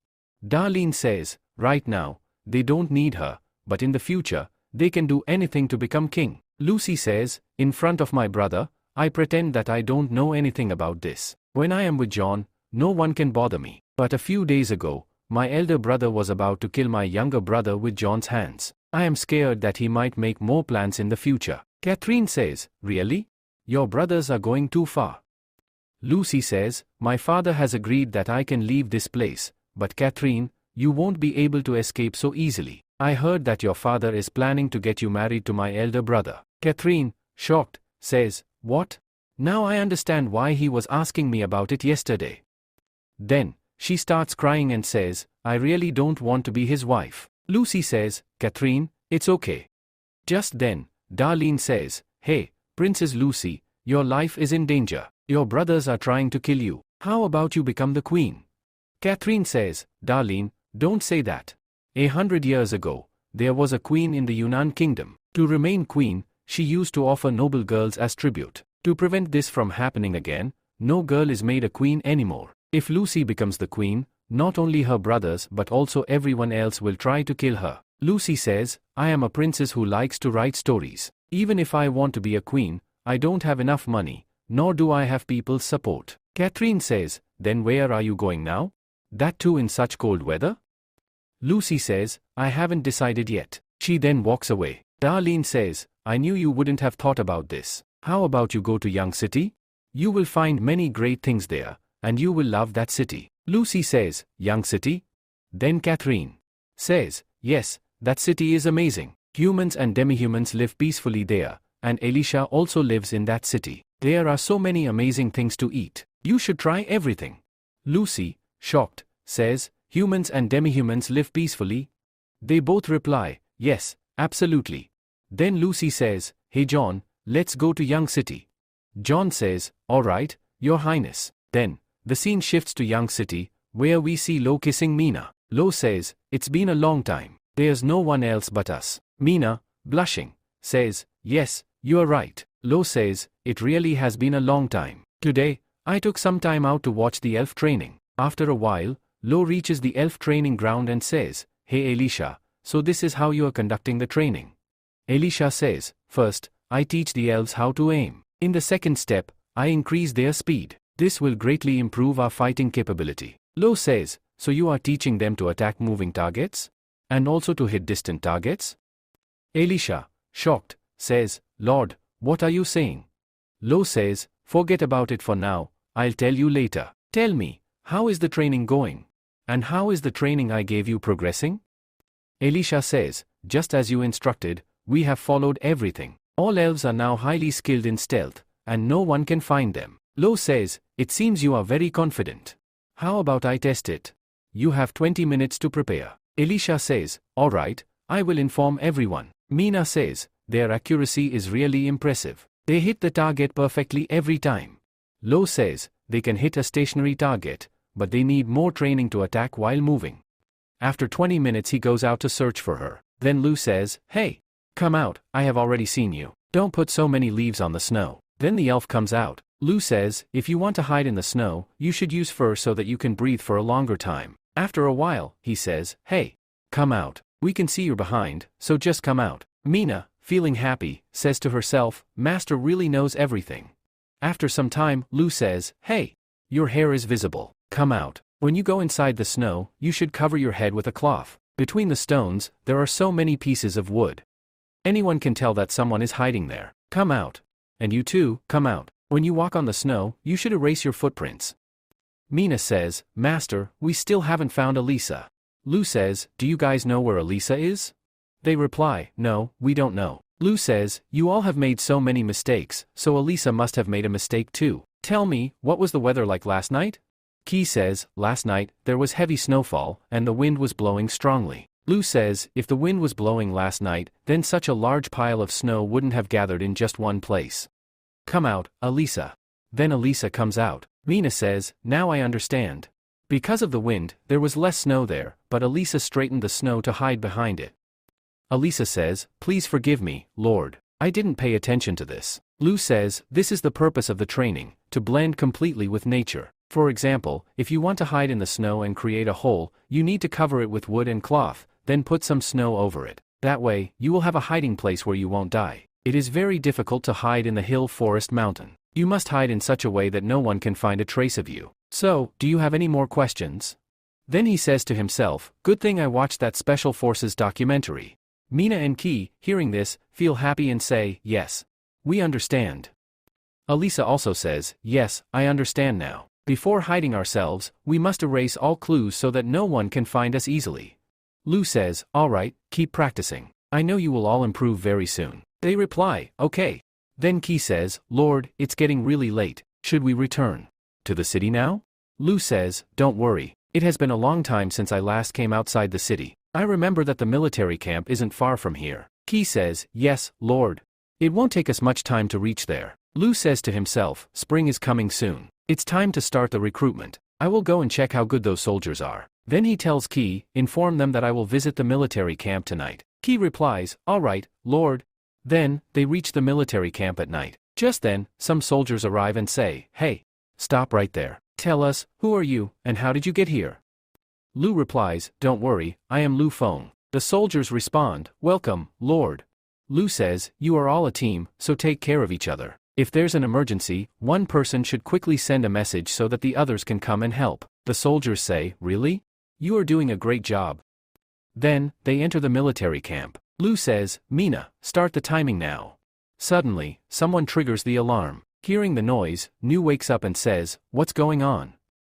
Darlene says, right now, they don't need her, but in the future, they can do anything to become king. Lucy says, in front of my brother, I pretend that I don't know anything about this. When I am with John, no one can bother me. But a few days ago, my elder brother was about to kill my younger brother with John's hands. I am scared that he might make more plans in the future. Catherine says, really? Your brothers are going too far. Lucy says, my father has agreed that I can leave this place, but Catherine, you won't be able to escape so easily. I heard that your father is planning to get you married to my elder brother. Catherine, shocked, says, what? Now I understand why he was asking me about it yesterday. Then, she starts crying and says, I really don't want to be his wife. Lucy says, Catherine, it's okay. Just then, Darlene says, hey, Princess Lucy, your life is in danger. Your brothers are trying to kill you. How about you become the queen? Catherine says, Darlene, don't say that. 100 years ago, there was a queen in the Yunnan kingdom. To remain queen, she used to offer noble girls as tribute. To prevent this from happening again, no girl is made a queen anymore. If Lucy becomes the queen, not only her brothers but also everyone else will try to kill her. Lucy says, I am a princess who likes to write stories. Even if I want to be a queen, I don't have enough money, nor do I have people's support. Catherine says, then where are you going now? That too in such cold weather? Lucy says, I haven't decided yet. She then walks away. Darlene says, I knew you wouldn't have thought about this. How about you go to Young City? You will find many great things there, and you will love that city. Lucy says, young city? Then Catherine says, yes, that city is amazing. Humans and demi-humans live peacefully there, and Elisha also lives in that city. There are so many amazing things to eat. You should try everything. Lucy, shocked, says, humans and demi-humans live peacefully? They both reply, yes, absolutely. Then Lucy says, hey John, let's go to Young City. John says, all right, Your Highness. Then, the scene shifts to Young City, where we see Lo kissing Mina. Lo says, it's been a long time. There's no one else but us. Mina, blushing, says, yes, you are right. Lo says, it really has been a long time. Today, I took some time out to watch the elf training. After a while, Lo reaches the elf training ground and says, hey Elisha, so this is how you are conducting the training. Elisha says, first, I teach the elves how to aim. In the second step, I increase their speed. This will greatly improve our fighting capability. Lo says, so you are teaching them to attack moving targets? And also to hit distant targets? Elisha, shocked, says, Lord, what are you saying? Lo says, forget about it for now, I'll tell you later. Tell me, how is the training going? And how is the training I gave you progressing? Elisha says, just as you instructed, we have followed everything. All elves are now highly skilled in stealth, and no one can find them. Lo says, it seems you are very confident. How about I test it? You have 20 minutes to prepare. Elisha says, all right, I will inform everyone. Mina says, their accuracy is really impressive. They hit the target perfectly every time. Lo says, they can hit a stationary target, but they need more training to attack while moving. After 20 minutes he goes out to search for her. Then Lu says, hey, come out, I have already seen you. Don't put so many leaves on the snow. Then the elf comes out. Lu says, if you want to hide in the snow, you should use fur so that you can breathe for a longer time. After a while, he says, hey, come out. We can see you're behind, so just come out. Mina, feeling happy, says to herself, Master really knows everything. After some time, Lu says, hey, your hair is visible. Come out. When you go inside the snow, you should cover your head with a cloth. Between the stones, there are so many pieces of wood. Anyone can tell that someone is hiding there. Come out. And you too, come out. When you walk on the snow, you should erase your footprints. Mina says, Master, we still haven't found Elisa. Lu says, do you guys know where Elisa is? They reply, no, we don't know. Lu says, you all have made so many mistakes, so Elisa must have made a mistake too. Tell me, what was the weather like last night? Ki says, last night, there was heavy snowfall, and the wind was blowing strongly. Lu says, if the wind was blowing last night, then such a large pile of snow wouldn't have gathered in just one place. Come out, Elisa. Then Elisa comes out. Mina says, now I understand. Because of the wind, there was less snow there, but Elisa straightened the snow to hide behind it. Elisa says, please forgive me, Lord. I didn't pay attention to this. Lu says, this is the purpose of the training, to blend completely with nature. For example, if you want to hide in the snow and create a hole, you need to cover it with wood and cloth, then put some snow over it. That way, you will have a hiding place where you won't die. It is very difficult to hide in the hill forest mountain. You must hide in such a way that no one can find a trace of you. So, do you have any more questions? Then he says to himself, good thing I watched that Special Forces documentary. Mina and Ki, hearing this, feel happy and say, yes. We understand. Elisa also says, yes, I understand now. Before hiding ourselves, we must erase all clues so that no one can find us easily. Lu says, all right, keep practicing. I know you will all improve very soon. They reply, okay. Then Ki says, Lord, it's getting really late. Should we return to the city now? Lu says, don't worry. It has been a long time since I last came outside the city. I remember that the military camp isn't far from here. Ki says, yes, Lord. It won't take us much time to reach there. Lu says to himself, spring is coming soon. It's time to start the recruitment. I will go and check how good those soldiers are. Then he tells Ki, inform them that I will visit the military camp tonight. Ki replies, all right, Lord. Then, they reach the military camp at night. Just then, some soldiers arrive and say, hey, stop right there. Tell us, who are you, and how did you get here? Lu replies, don't worry, I am Lu Feng. The soldiers respond, welcome, Lord. Lu says, you are all a team, so take care of each other. If there's an emergency, one person should quickly send a message so that the others can come and help. The soldiers say, really? You are doing a great job. Then, they enter the military camp. Lu says, Mina, start the timing now. Suddenly, someone triggers the alarm. Hearing the noise, Nu wakes up and says, what's going on?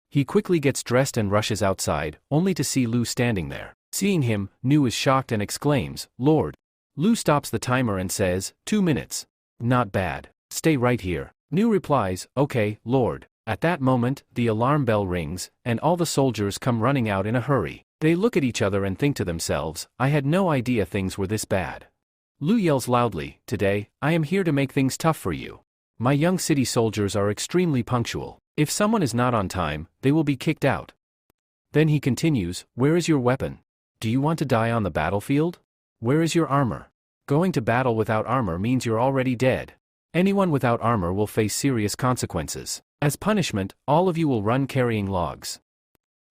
He quickly gets dressed and rushes outside, only to see Lu standing there. Seeing him, Nu is shocked and exclaims, "Lord." Lu stops the timer and says, 2 minutes. "Not bad. Stay right here." Nu replies, "Okay, Lord." At that moment, the alarm bell rings, and all the soldiers come running out in a hurry. They look at each other and think to themselves, "I had no idea things were this bad." Lu yells loudly, "Today, I am here to make things tough for you. My young city soldiers are extremely punctual. If someone is not on time, they will be kicked out." Then he continues, "Where is your weapon? Do you want to die on the battlefield? Where is your armor? Going to battle without armor means you're already dead. Anyone without armor will face serious consequences. As punishment, all of you will run carrying logs."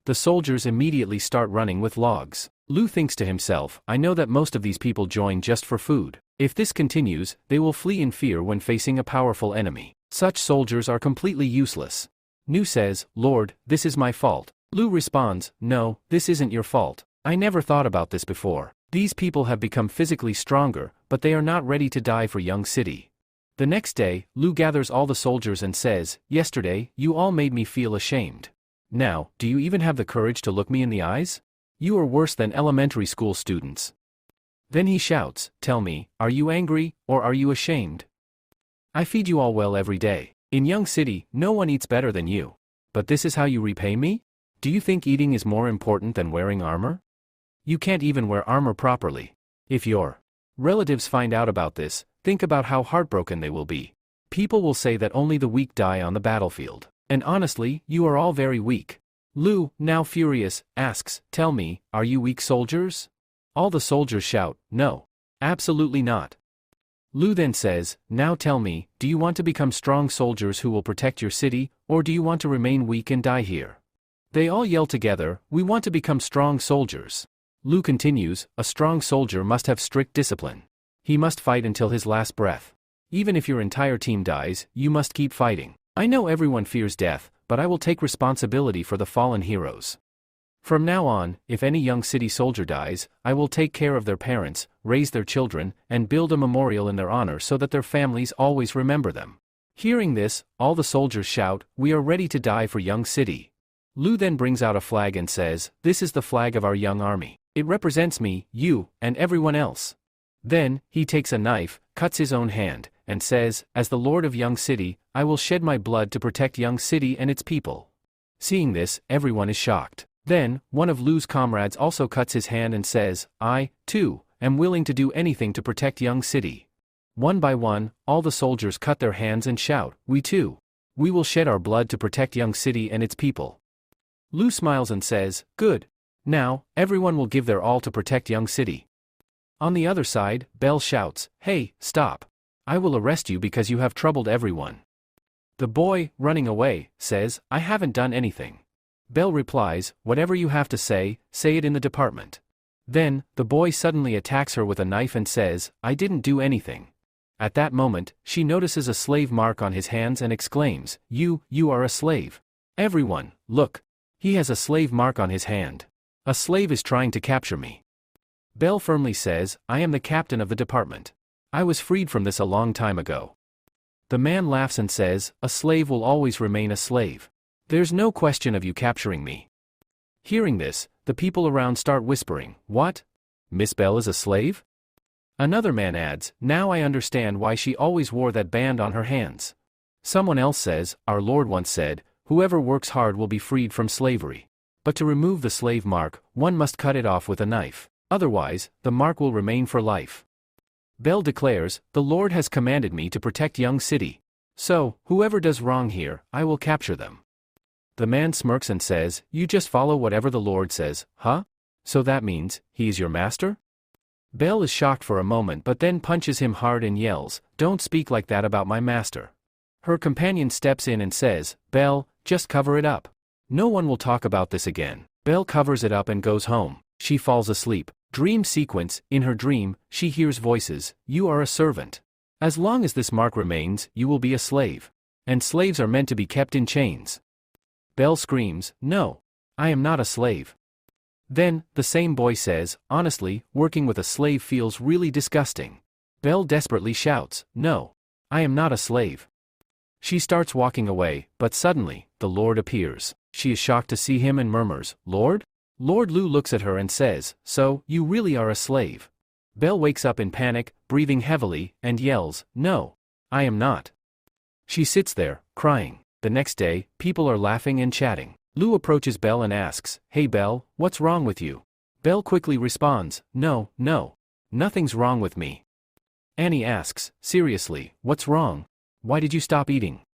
The soldiers immediately start running with logs. Lu thinks to himself, "I know that most of these people join just for food. If this continues, they will flee in fear when facing a powerful enemy. Such soldiers are completely useless." Nu says, "Lord, this is my fault." Lu responds, "No, this isn't your fault. I never thought about this before. These people have become physically stronger, but they are not ready to die for young city." The next day, Lu gathers all the soldiers and says, "Yesterday, you all made me feel ashamed. Now, do you even have the courage to look me in the eyes? You are worse than elementary school students." Then he shouts, "Tell me, are you angry, or are you ashamed? I feed you all well every day. In young city, no one eats better than you. But this is how you repay me? Do you think eating is more important than wearing armor? You can't even wear armor properly. If your relatives find out about this, think about how heartbroken they will be. People will say that only the weak die on the battlefield. And honestly, you are all very weak." Lu, now furious, asks, "Tell me, are you weak soldiers?" All the soldiers shout, "No. Absolutely not." Lu then says, "Now tell me, do you want to become strong soldiers who will protect your city, or do you want to remain weak and die here?" They all yell together, "We want to become strong soldiers." Lu continues, "A strong soldier must have strict discipline. He must fight until his last breath. Even if your entire team dies, you must keep fighting. I know everyone fears death, but I will take responsibility for the fallen heroes. From now on, if any young city soldier dies, I will take care of their parents, raise their children, and build a memorial in their honor so that their families always remember them." Hearing this, all the soldiers shout, "We are ready to die for young city." Lu then brings out a flag and says, "This is the flag of our young army. It represents me, you, and everyone else." Then, he takes a knife, cuts his own hand, and says, "As the Lord of Young City, I will shed my blood to protect Young City and its people." Seeing this, everyone is shocked. Then, one of Lu's comrades also cuts his hand and says, "I, too, am willing to do anything to protect Young City." One by one, all the soldiers cut their hands and shout, "We too. We will shed our blood to protect Young City and its people." Lu smiles and says, "Good. Now, everyone will give their all to protect Young City." On the other side, Belle shouts, "Hey, stop. I will arrest you because you have troubled everyone." The boy, running away, says, "I haven't done anything." Belle replies, "Whatever you have to say it in the department." Then, the boy suddenly attacks her with a knife and says, "I didn't do anything." At that moment, she notices a slave mark on his hands and exclaims, You are a slave. Everyone, look. He has a slave mark on his hand. A slave is trying to capture me." Belle firmly says, "I am the captain of the department. I was freed from this a long time ago." The man laughs and says, "A slave will always remain a slave. There's no question of you capturing me." Hearing this, the people around start whispering, "What? Miss Belle is a slave?" Another man adds, "Now I understand why she always wore that band on her hands." Someone else says, "Our Lord once said, whoever works hard will be freed from slavery. But to remove the slave mark, one must cut it off with a knife. Otherwise, the mark will remain for life." Belle declares, "The Lord has commanded me to protect Young City. So, whoever does wrong here, I will capture them." The man smirks and says, "You just follow whatever the Lord says, huh? So that means, he is your master?" Belle is shocked for a moment but then punches him hard and yells, "Don't speak like that about my master." Her companion steps in and says, "Belle, just cover it up. No one will talk about this again." Belle covers it up and goes home. She falls asleep. Dream sequence, in her dream, she hears voices, "You are a servant. As long as this mark remains, you will be a slave. And slaves are meant to be kept in chains." Belle screams, "No. I am not a slave." Then, the same boy says, "Honestly, working with a slave feels really disgusting." Belle desperately shouts, "No. I am not a slave." She starts walking away, but suddenly, the Lord appears. She is shocked to see him and murmurs, "Lord?" Lord Lu looks at her and says, "So, you really are a slave." Belle wakes up in panic, breathing heavily, and yells, "No, I am not." She sits there, crying. The next day, people are laughing and chatting. Lu approaches Belle and asks, "Hey Belle, what's wrong with you?" Belle quickly responds, "No, nothing's wrong with me." Annie asks, "Seriously, what's wrong? Why did you stop eating?"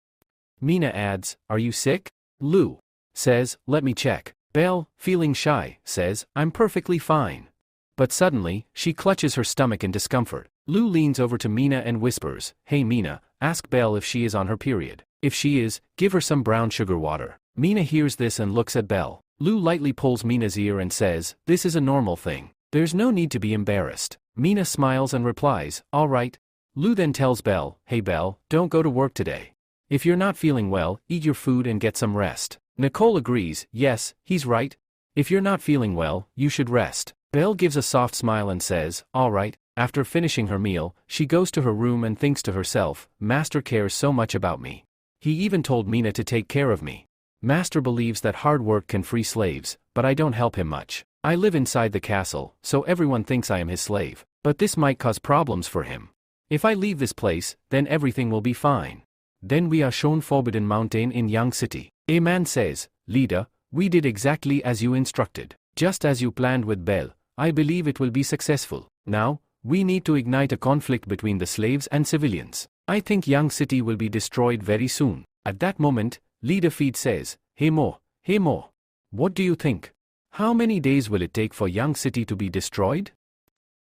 Mina adds, "Are you sick?" Lu says, "Let me check." Belle, feeling shy, says, "I'm perfectly fine." But suddenly, she clutches her stomach in discomfort. Lu leans over to Mina and whispers, "Hey Mina, ask Belle if she is on her period. If she is, give her some brown sugar water." Mina hears this and looks at Belle. Lu lightly pulls Mina's ear and says, "This is a normal thing. There's no need to be embarrassed." Mina smiles and replies, "All right." Lu then tells Belle, "Hey Belle, don't go to work today. If you're not feeling well, eat your food and get some rest." Nicole agrees, "Yes, he's right. If you're not feeling well, you should rest." Belle gives a soft smile and says, "All right." After finishing her meal, she goes to her room and thinks to herself, "Master cares so much about me. He even told Mina to take care of me. Master believes that hard work can free slaves, but I don't help him much. I live inside the castle, so everyone thinks I am his slave. But this might cause problems for him. If I leave this place, then everything will be fine." Then we are shown Forbidden Mountain in Young City. A man says, "Leader, we did exactly as you instructed. Just as you planned with Belle, I believe it will be successful. Now, we need to ignite a conflict between the slaves and civilians. I think Young City will be destroyed very soon." At that moment, Leader Feed says, hey Mo, what do you think? How many days will it take for Young City to be destroyed?"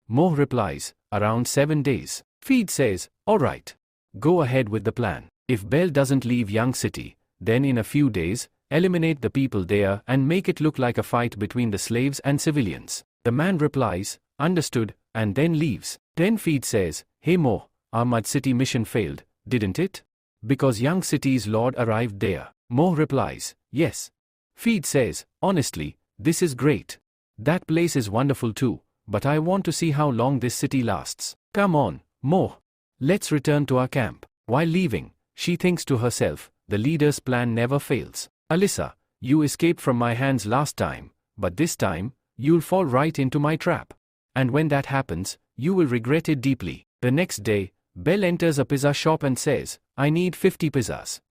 Mo replies, "Around 7 days. Feed says, "Alright. Go ahead with the plan. If Belle doesn't leave Young City, then in a few days, eliminate the people there and make it look like a fight between the slaves and civilians." The man replies, "Understood," and then leaves. Then Feed says, "Hey Mo, our Mud City mission failed, didn't it? Because Young City's lord arrived there." Mo replies, "Yes." Feed says, "Honestly, this is great. That place is wonderful too, but I want to see how long this city lasts. Come on, Mo. Let's return to our camp." While leaving, she thinks to herself, the leader's plan never fails. "Alyssa, you escaped from my hands last time, but this time, you'll fall right into my trap. And when that happens, you will regret it deeply." The next day, Belle enters a pizza shop and says, "I need 50 pizzas.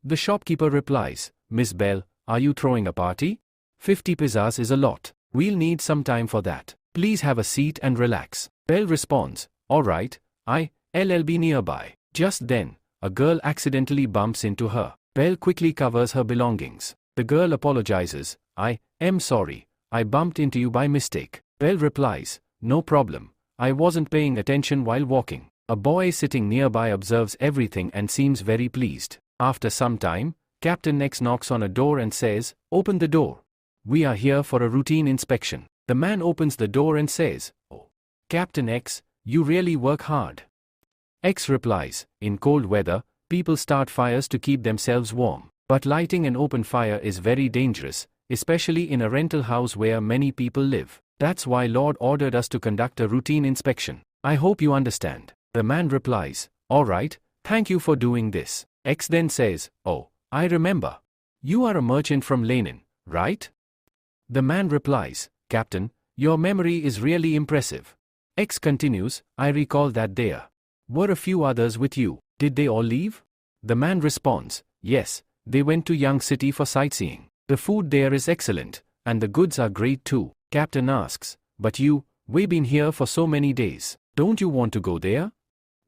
The shopkeeper replies, "Miss Belle, are you throwing a party? 50 pizzas is a lot. We'll need some time for that. Please have a seat and relax." Belle responds, "All right, I'll be nearby." Just then, a girl accidentally bumps into her. Belle quickly covers her belongings. The girl apologizes, "I am sorry, I bumped into you by mistake." Belle replies, "No problem, I wasn't paying attention while walking." A boy sitting nearby observes everything and seems very pleased. After some time, Captain X knocks on a door and says, "Open the door. We are here for a routine inspection." The man opens the door and says, "Oh, Captain X, you really work hard." X replies, "In cold weather, people start fires to keep themselves warm. But lighting an open fire is very dangerous, especially in a rental house where many people live. That's why Lord ordered us to conduct a routine inspection. I hope you understand." The man replies, "All right, thank you for doing this." X then says, "Oh, I remember. You are a merchant from Lenin, right?" The man replies, "Captain, your memory is really impressive." X continues, "I recall that there were a few others with you. Did they all leave?" The man responds, "Yes, they went to Young City for sightseeing. The food there is excellent, and the goods are great too." Captain asks, "But we've been here for so many days. Don't you want to go there?"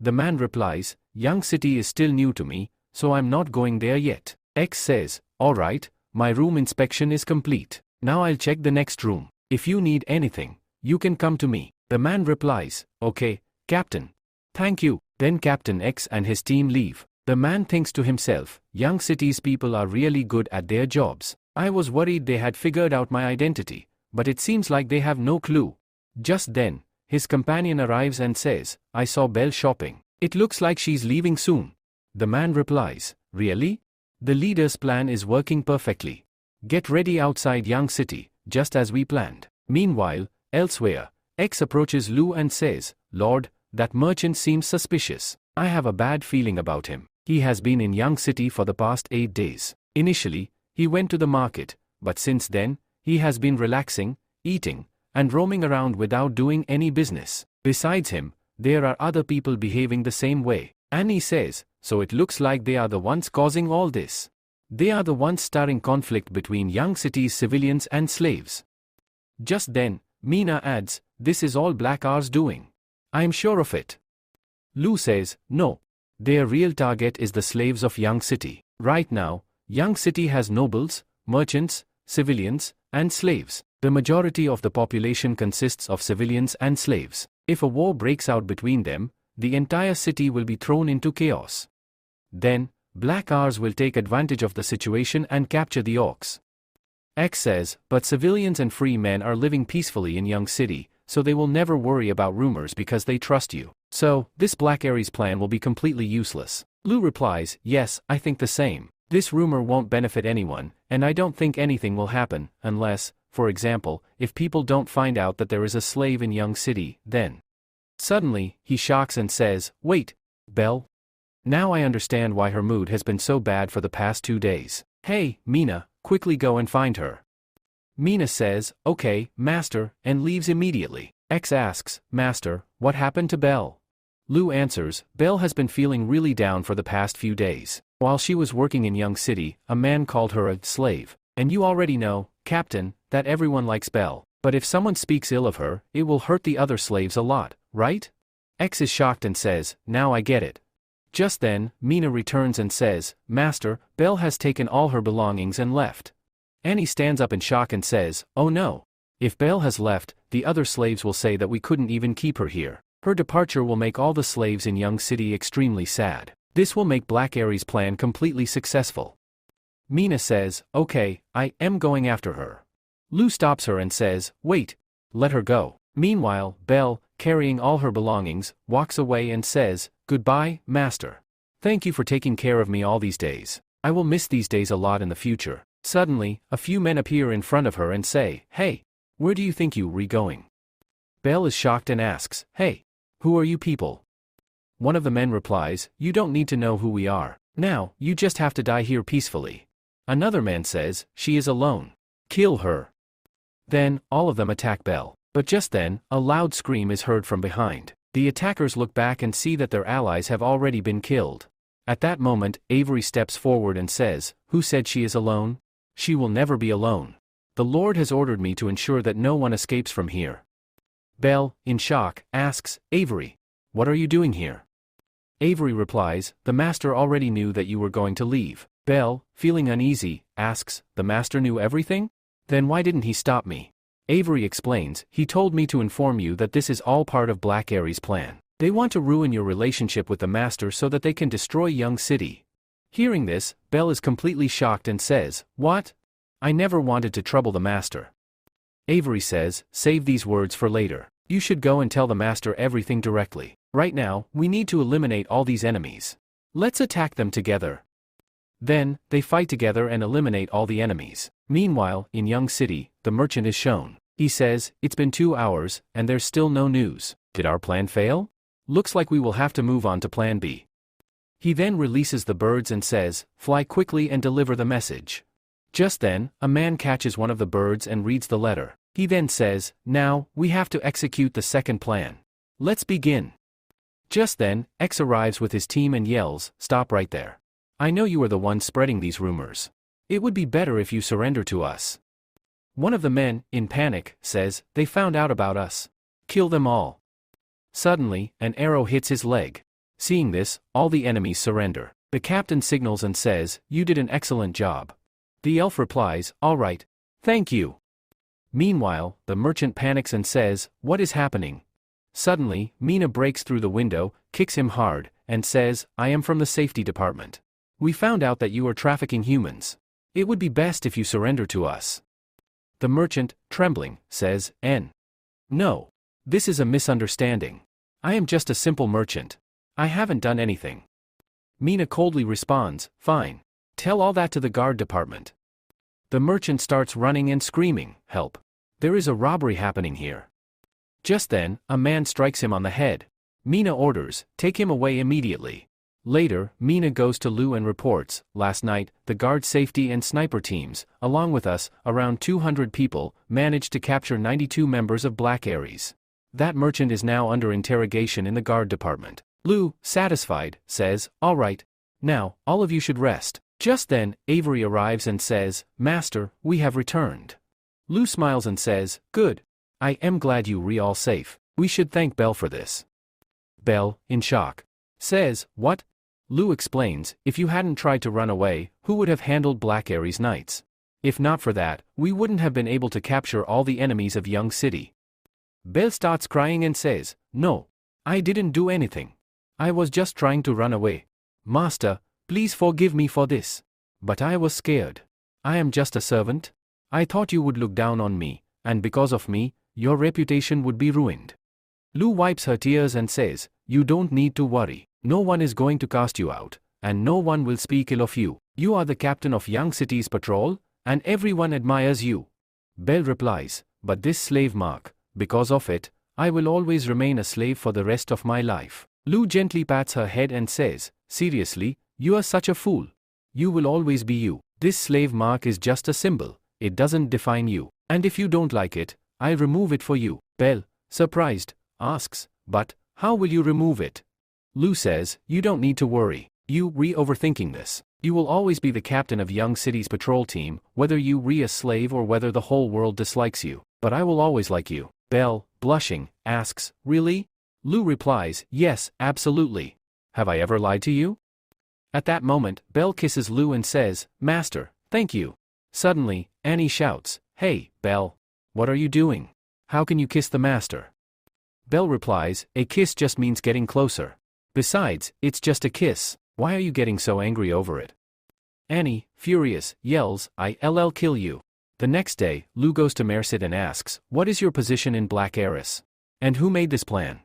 The man replies, "Young City is still new to me, so I'm not going there yet." X says, "All right, my room inspection is complete. Now I'll check the next room. If you need anything, you can come to me." The man replies, "Okay, Captain. Thank you." Then Captain X and his team leave. The man thinks to himself, "Young City's people are really good at their jobs. I was worried they had figured out my identity, but it seems like they have no clue." Just then, his companion arrives and says, "I saw Belle shopping. It looks like she's leaving soon." The man replies, "Really? The leader's plan is working perfectly. Get ready outside Young City, just as we planned." Meanwhile, elsewhere, X approaches Lu and says, "Lord, that merchant seems suspicious. I have a bad feeling about him. He has been in Young City for the past 8 days. Initially, He went to the market, but since then, he has been relaxing, eating, and roaming around without doing any business. Besides him, there are other people behaving the same way. Annie says, so it looks like they are the ones causing all this. They are the ones starting conflict between young city's civilians and slaves. Just then, Mina adds, this is all Black R's doing. I'm sure of it. Lu says, no. Their real target is the slaves of Young City. Right now, Young City has nobles, merchants, civilians, and slaves. The majority of the population consists of civilians and slaves. If a war breaks out between them, the entire city will be thrown into chaos. Then, Black R's will take advantage of the situation and capture the orcs. X says, but civilians and free men are living peacefully in Young City, so they will never worry about rumors because they trust you. So, this Black Aries plan will be completely useless. Lu replies, yes, I think the same. This rumor won't benefit anyone, and I don't think anything will happen, unless, for example, if people don't find out that there is a slave in Young City, then. Suddenly, he shocks and says, wait, Belle? Now I understand why her mood has been so bad for the past 2 days. Hey, Mina, quickly go and find her. Mina says, okay, master, and leaves immediately. X asks, master, what happened to Belle? Lu answers, Belle has been feeling really down for the past few days. While she was working in Young City, a man called her a slave. And you already know, Captain, that everyone likes Belle. But if someone speaks ill of her, it will hurt the other slaves a lot, right? X is shocked and says, now I get it. Just then, Mina returns and says, master, Belle has taken all her belongings and left. Annie stands up in shock and says, oh no. If Belle has left, the other slaves will say that we couldn't even keep her here. Her departure will make all the slaves in Young City extremely sad. This will make Black Aries' plan completely successful. Mina says, okay, I am going after her. Lu stops her and says, wait, let her go. Meanwhile, Belle, carrying all her belongings, walks away and says, goodbye, master. Thank you for taking care of me all these days. I will miss these days a lot in the future. Suddenly, a few men appear in front of her and say, hey, where do you think you're going? Belle is shocked and asks, hey, who are you people? One of the men replies, you don't need to know who we are. Now, you just have to die here peacefully. Another man says, she is alone. Kill her. Then, all of them attack Belle. But just then, a loud scream is heard from behind. The attackers look back and see that their allies have already been killed. At that moment, Avery steps forward and says, who said she is alone? She will never be alone. The Lord has ordered me to ensure that no one escapes from here. Belle, in shock, asks, Avery, what are you doing here? Avery replies, the master already knew that you were going to leave. Belle, feeling uneasy, asks, the master knew everything? Then why didn't he stop me? Avery explains, he told me to inform you that this is all part of Black Aries' plan. They want to ruin your relationship with the master so that they can destroy Young City. Hearing this, Belle is completely shocked and says, what? I never wanted to trouble the master. Avery says, save these words for later. You should go and tell the master everything directly. Right now, we need to eliminate all these enemies. Let's attack them together. Then, they fight together and eliminate all the enemies. Meanwhile, in Young City, the merchant is shown. He says, it's been 2 hours, and there's still no news. Did our plan fail? Looks like we will have to move on to plan B. He then releases the birds and says, fly quickly and deliver the message. Just then, a man catches one of the birds and reads the letter. He then says, now, we have to execute the second plan. Let's begin. Just then, X arrives with his team and yells, stop right there. I know you are the one spreading these rumors. It would be better if you surrender to us. One of the men, in panic, says, they found out about us. Kill them all. Suddenly, an arrow hits his leg. Seeing this, all the enemies surrender. The captain signals and says, you did an excellent job. The elf replies, all right. Thank you. Meanwhile, the merchant panics and says, what is happening? Suddenly, Mina breaks through the window, kicks him hard, and says, I am from the safety department. We found out that you are trafficking humans. It would be best if you surrender to us. The merchant, trembling, says, No. This is a misunderstanding. I am just a simple merchant. I haven't done anything. Mina coldly responds, fine. Tell all that to the guard department. The merchant starts running and screaming, help. There is a robbery happening here. Just then, a man strikes him on the head. Mina orders, take him away immediately. Later, Mina goes to Lu and reports, last night, the guard safety and sniper teams, along with us, around 200 people, managed to capture 92 members of Black Aries. That merchant is now under interrogation in the guard department. Lu, satisfied, says, all right. Now, all of you should rest. Just then, Avery arrives and says, Master, we have returned. Lu smiles and says, good. I am glad you all safe. We should thank Belle for this. Belle, in shock, says, what? Lu explains, if you hadn't tried to run away, who would have handled Black Aries Knights? If not for that, we wouldn't have been able to capture all the enemies of Young City. Belle starts crying and says, no, I didn't do anything. I was just trying to run away. Master, please forgive me for this. But I was scared. I am just a servant. I thought you would look down on me, and because of me, your reputation would be ruined. Lu wipes her tears and says, you don't need to worry. No one is going to cast you out, and no one will speak ill of you. You are the captain of Young City's patrol, and everyone admires you. Belle replies, but this slave mark, because of it, I will always remain a slave for the rest of my life. Lu gently pats her head and says, seriously, you are such a fool. You will always be you. This slave mark is just a symbol, it doesn't define you. And if you don't like it, I remove it for you. Belle, surprised, asks, but how will you remove it? Lu says, you don't need to worry. You overthinking this. You will always be the captain of Young City's patrol team, whether you a slave or whether the whole world dislikes you. But I will always like you. Belle, blushing, asks, really? Lu replies, yes, absolutely. Have I ever lied to you? At that moment, Belle kisses Lu and says, Master, thank you. Suddenly, Annie shouts, hey, Belle. What are you doing? How can you kiss the master? Belle replies, a kiss just means getting closer. Besides, it's just a kiss. Why are you getting so angry over it? Annie, furious, yells, I'll kill you. The next day, Lu goes to Merced and asks, what is your position in Black Aries? And who made this plan?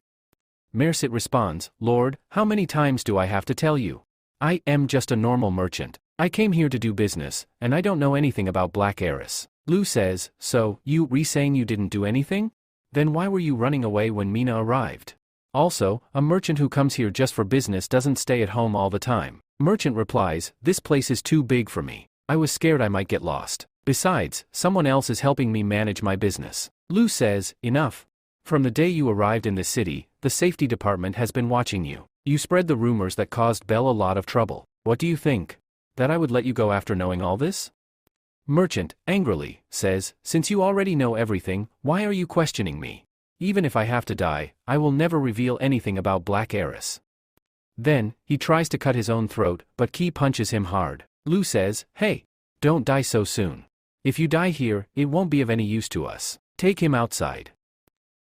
Merced responds, Lord, how many times do I have to tell you? I am just a normal merchant. I came here to do business, and I don't know anything about Black Aries. Lu says, so, you saying you didn't do anything? Then why were you running away when Mina arrived? Also, a merchant who comes here just for business doesn't stay at home all the time. Merchant replies, this place is too big for me. I was scared I might get lost. Besides, someone else is helping me manage my business. Lu says, enough. From the day you arrived in this city, the safety department has been watching you. You spread the rumors that caused Belle a lot of trouble. What do you think? That I would let you go after knowing all this? Merchant, angrily, says, since you already know everything, why are you questioning me? Even if I have to die, I will never reveal anything about Black Aries. Then, he tries to cut his own throat, but Key punches him hard. Lu says, hey, don't die so soon. If you die here, it won't be of any use to us. Take him outside.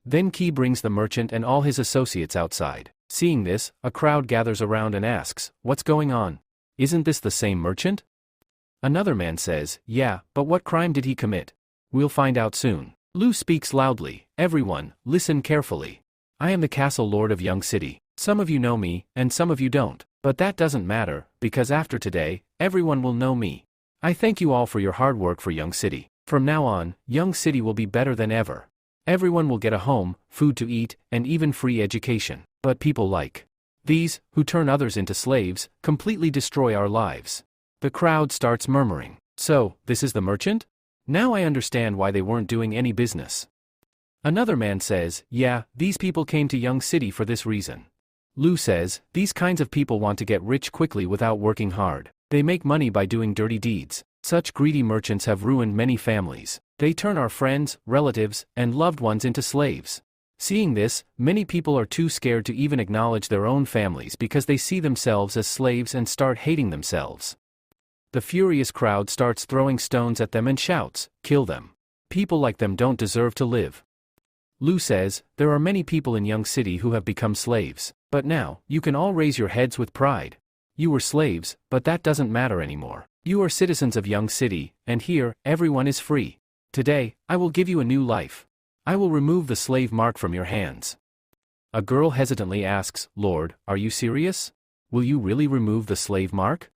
Then Key brings the merchant and all his associates outside. Seeing this, a crowd gathers around and asks, what's going on? Isn't this the same merchant? Another man says, yeah, but what crime did he commit? We'll find out soon. Lu speaks loudly, everyone, listen carefully. I am the castle lord of Young City. Some of you know me, and some of you don't. But that doesn't matter, because after today, everyone will know me. I thank you all for your hard work for Young City. From now on, Young City will be better than ever. Everyone will get a home, food to eat, and even free education. But people like these, who turn others into slaves, completely destroy our lives. The crowd starts murmuring. So, this is the merchant? Now I understand why they weren't doing any business. Another man says, yeah, these people came to Young City for this reason. Lu says, these kinds of people want to get rich quickly without working hard. They make money by doing dirty deeds. Such greedy merchants have ruined many families. They turn our friends, relatives, and loved ones into slaves. Seeing this, many people are too scared to even acknowledge their own families because they see themselves as slaves and start hating themselves. The furious crowd starts throwing stones at them and shouts, kill them. People like them don't deserve to live. Lu says, there are many people in Young City who have become slaves, but now, you can all raise your heads with pride. You were slaves, but that doesn't matter anymore. You are citizens of Young City, and here, everyone is free. Today, I will give you a new life. I will remove the slave mark from your hands. A girl hesitantly asks, Lord, are you serious? Will you really remove the slave mark?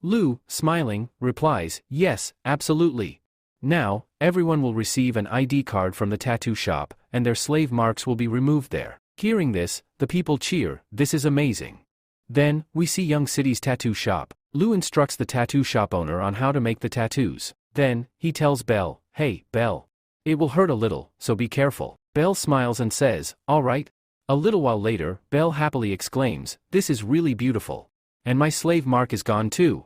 Lu, smiling, replies, yes, absolutely. Now, everyone will receive an ID card from the tattoo shop, and their slave marks will be removed there. Hearing this, the people cheer, this is amazing. Then, we see Young City's tattoo shop. Lu instructs the tattoo shop owner on how to make the tattoos. Then, he tells Belle, "Hey, Belle. It will hurt a little, so be careful." Belle smiles and says, "Alright." A little while later, Belle happily exclaims, "This is really beautiful. And my slave mark is gone too."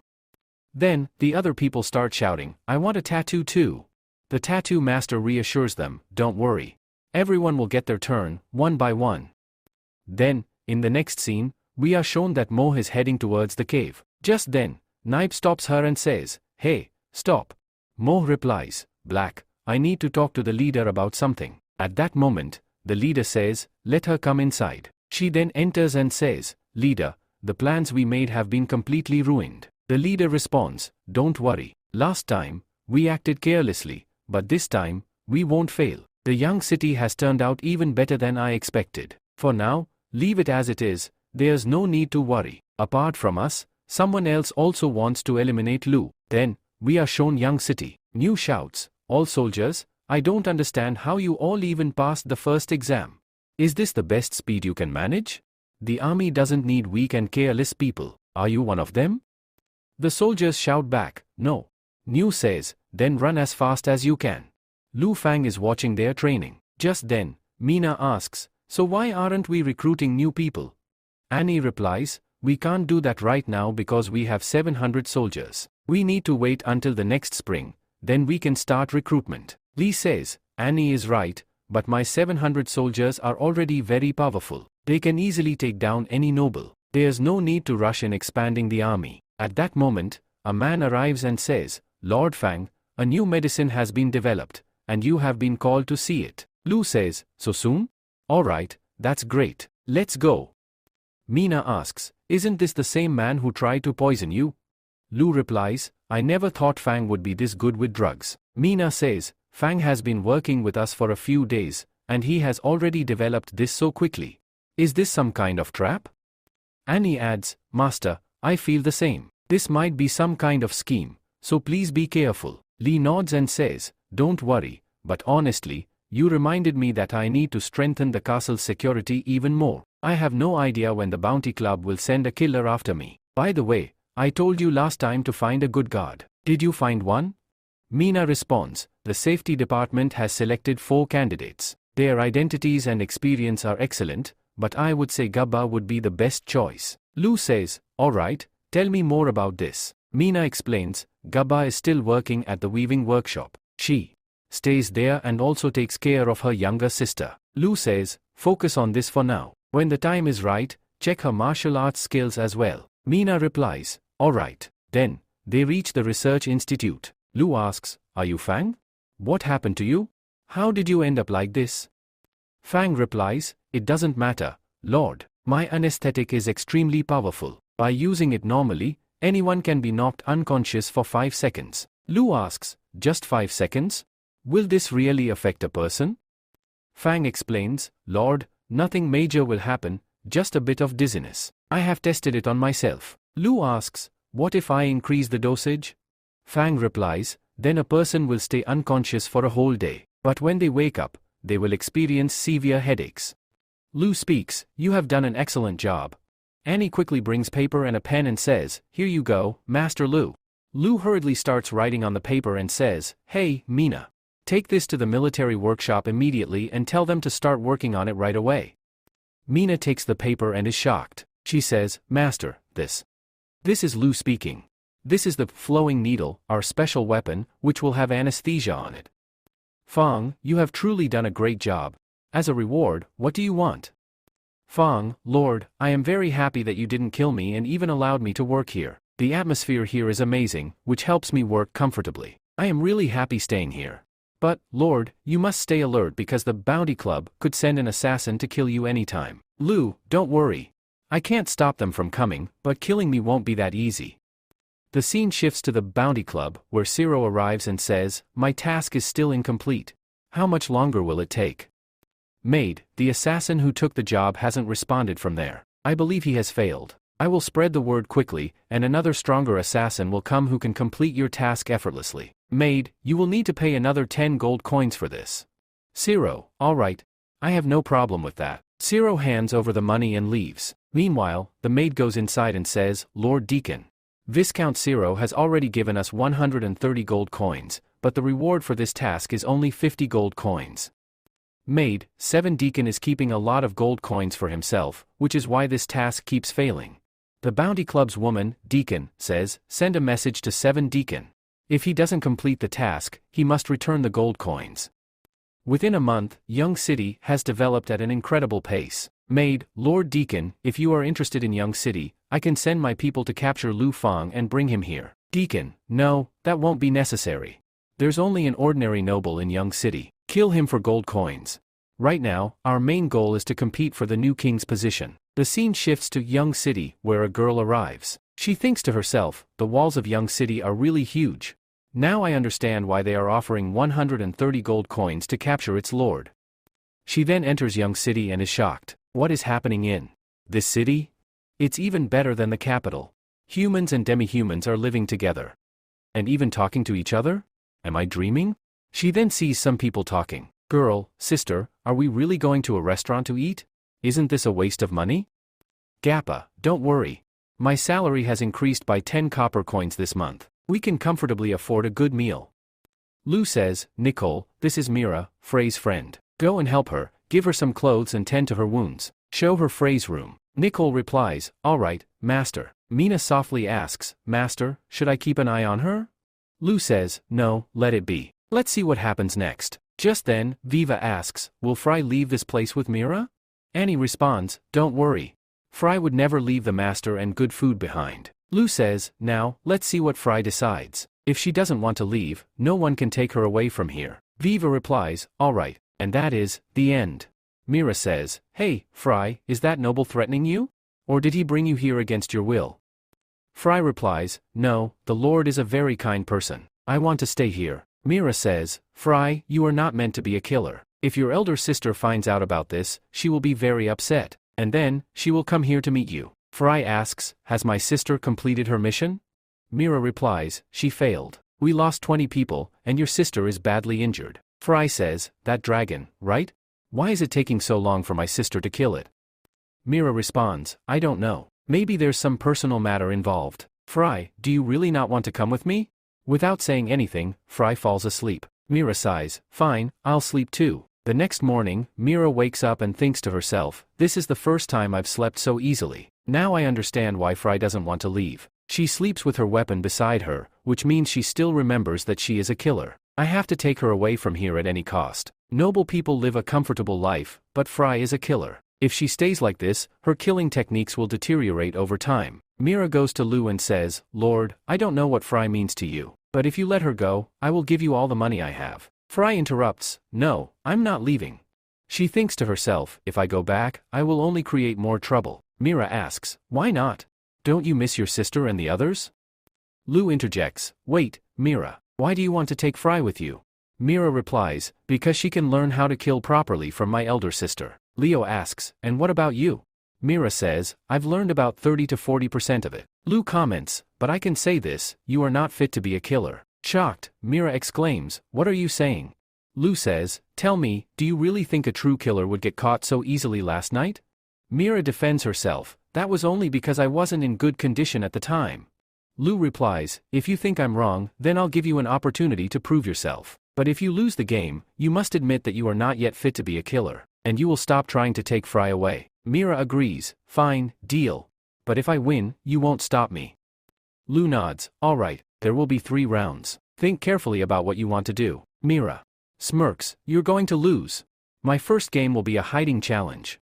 Then, the other people start shouting, "I want a tattoo too." The tattoo master reassures them, "Don't worry. Everyone will get their turn, one by one." Then, in the next scene, we are shown that Mo is heading towards the cave. Just then, Naib stops her and says, "Hey, stop." Mo replies, "Black, I need to talk to the leader about something." At that moment, the leader says, "Let her come inside." She then enters and says, "Leader, the plans we made have been completely ruined." The leader responds, "Don't worry. Last time, we acted carelessly, but this time, we won't fail. The young city has turned out even better than I expected. For now, leave it as it is, there's no need to worry. Apart from us, someone else also wants to eliminate Lu." Then, we are shown Young City. New shouts, "All soldiers, I don't understand how you all even passed the first exam. Is this the best speed you can manage? The army doesn't need weak and careless people. Are you one of them?" The soldiers shout back, "No." New says, "Then run as fast as you can." Lu Fang is watching their training. Just then, Mina asks, "So why aren't we recruiting new people?" Annie replies, "We can't do that right now because we have 700 soldiers. We need to wait until the next spring, then we can start recruitment." Lee says, "Annie is right, but my 700 soldiers are already very powerful. They can easily take down any noble. There's no need to rush in expanding the army." At that moment, a man arrives and says, "Lord Fang, a new medicine has been developed, and you have been called to see it." Lu says, "So soon? Alright, that's great. Let's go." Mina asks, "Isn't this the same man who tried to poison you?" Lu replies, "I never thought Fang would be this good with drugs." Mina says, "Fang has been working with us for a few days, and he has already developed this so quickly. Is this some kind of trap?" Annie adds, "Master, I feel the same. This might be some kind of scheme, so please be careful." Lee nods and says, "Don't worry, but honestly, you reminded me that I need to strengthen the castle's security even more. I have no idea when the Bounty Club will send a killer after me. By the way, I told you last time to find a good guard. Did you find one?" Mina responds, "The safety department has selected 4 candidates. Their identities and experience are excellent, but I would say Gabba would be the best choice." Lu says, "Alright, tell me more about this." Mina explains, Gabba is still working at the weaving workshop. She stays there and also takes care of her younger sister. Lu says, "Focus on this for now. When the time is right, check her martial arts skills as well." Mina replies, "Alright." Then, they reach the research institute. Lu asks, "Are you Fang? What happened to you? How did you end up like this?" Fang replies, "It doesn't matter, Lord. My anesthetic is extremely powerful. By using it normally, anyone can be knocked unconscious for 5 seconds. Lu asks, "Just 5 seconds? Will this really affect a person?" Fang explains, "Lord, nothing major will happen, just a bit of dizziness. I have tested it on myself." Lu asks, "What if I increase the dosage?" Fang replies, "Then a person will stay unconscious for a whole day, but when they wake up, they will experience severe headaches." Lu speaks, "You have done an excellent job." Annie quickly brings paper and a pen and says, "Here you go, Master Lu." Lu hurriedly starts writing on the paper and says, "Hey, Mina. Take this to the military workshop immediately and tell them to start working on it right away." Mina takes the paper and is shocked. She says, "Master, this is Lu speaking. This is the flowing needle, our special weapon, which will have anesthesia on it. Fang, you have truly done a great job. As a reward, what do you want?" Fang, "Lord, I am very happy that you didn't kill me and even allowed me to work here. The atmosphere here is amazing, which helps me work comfortably. I am really happy staying here. But, Lord, you must stay alert because the Bounty Club could send an assassin to kill you anytime." Lu, "Don't worry. I can't stop them from coming, but killing me won't be that easy." The scene shifts to the Bounty Club, where Zero arrives and says, "My task is still incomplete. How much longer will it take?" Maid, the assassin who took the job hasn't responded from there. I believe he has failed. I will spread the word quickly, and another stronger assassin will come who can complete your task effortlessly. Maid, you will need to pay another 10 gold coins for this. Zero, alright. I have no problem with that. Zero hands over the money and leaves. Meanwhile, the maid goes inside and says, Lord Deacon, Viscount Zero has already given us 130 gold coins, but the reward for this task is only 50 gold coins. Maid, 7 Deacon is keeping a lot of gold coins for himself, which is why this task keeps failing. The Bounty Club's woman, Deacon, says, send a message to 7 Deacon. If he doesn't complete the task, he must return the gold coins. Within a month, Young City has developed at an incredible pace. Maid, Lord Deacon, if you are interested in Young City, I can send my people to capture Lu Fang and bring him here. Deacon, no, that won't be necessary. There's only an ordinary noble in Young City. Kill him for gold coins. Right now, our main goal is to compete for the new king's position. The scene shifts to Young City, where a girl arrives. She thinks to herself, the walls of Young City are really huge. Now I understand why they are offering 130 gold coins to capture its lord. She then enters Young City and is shocked. What is happening in this city? It's even better than the capital. Humans and demi-humans are living together. And even talking to each other? Am I dreaming? She then sees some people talking. Girl, sister, are we really going to a restaurant to eat? Isn't this a waste of money? Gappa, don't worry. My salary has increased by 10 copper coins this month. We can comfortably afford a good meal. Lu says, Nicole, this is Mira, Frey's friend. Go and help her, give her some clothes and tend to her wounds. Show her Frey's room. Nicole replies, all right, master. Mina softly asks, master, should I keep an eye on her? Lu says, no, let it be. Let's see what happens next. Just then, Viva asks, will Frey leave this place with Mira? Annie responds, don't worry. Frey would never leave the master and good food behind. Lu says, now, let's see what Frey decides. If she doesn't want to leave, no one can take her away from here. Viva replies, all right, and that is the end. Mira says, hey, Frey, is that noble threatening you? Or did he bring you here against your will? Frey replies, no, the Lord is a very kind person. I want to stay here. Mira says, Frey, you are not meant to be a killer. If your elder sister finds out about this, she will be very upset. And then, she will come here to meet you. Frey asks, has my sister completed her mission? Mira replies, she failed. We lost 20 people, and your sister is badly injured. Frey says, that dragon, right? Why is it taking so long for my sister to kill it? Mira responds, I don't know. Maybe there's some personal matter involved. Frey, do you really not want to come with me? Without saying anything, Frey falls asleep. Mira sighs, fine, I'll sleep too. The next morning, Mira wakes up and thinks to herself, this is the first time I've slept so easily. Now I understand why Frey doesn't want to leave. She sleeps with her weapon beside her, which means she still remembers that she is a killer. I have to take her away from here at any cost. Noble people live a comfortable life, but Frey is a killer. If she stays like this, her killing techniques will deteriorate over time. Mira goes to Lu and says, Lord, I don't know what Frey means to you, but if you let her go, I will give you all the money I have. Frey interrupts, no, I'm not leaving. She thinks to herself, if I go back, I will only create more trouble. Mira asks, why not? Don't you miss your sister and the others? Lu interjects, wait, Mira, why do you want to take Frey with you? Mira replies, because she can learn how to kill properly from my elder sister. Leo asks, and what about you? Mira says, I've learned about 30 to 40% of it. Lu comments, but I can say this, you are not fit to be a killer. Shocked, Mira exclaims, what are you saying? Lu says, tell me, do you really think a true killer would get caught so easily last night? Mira defends herself, that was only because I wasn't in good condition at the time. Lu replies, if you think I'm wrong, then I'll give you an opportunity to prove yourself. But if you lose the game, you must admit that you are not yet fit to be a killer, and you will stop trying to take Frey away. Mira agrees, fine, deal. But if I win, you won't stop me. Lu nods, alright, there will be 3 rounds. Think carefully about what you want to do. Mira smirks, you're going to lose. My first game will be a hiding challenge.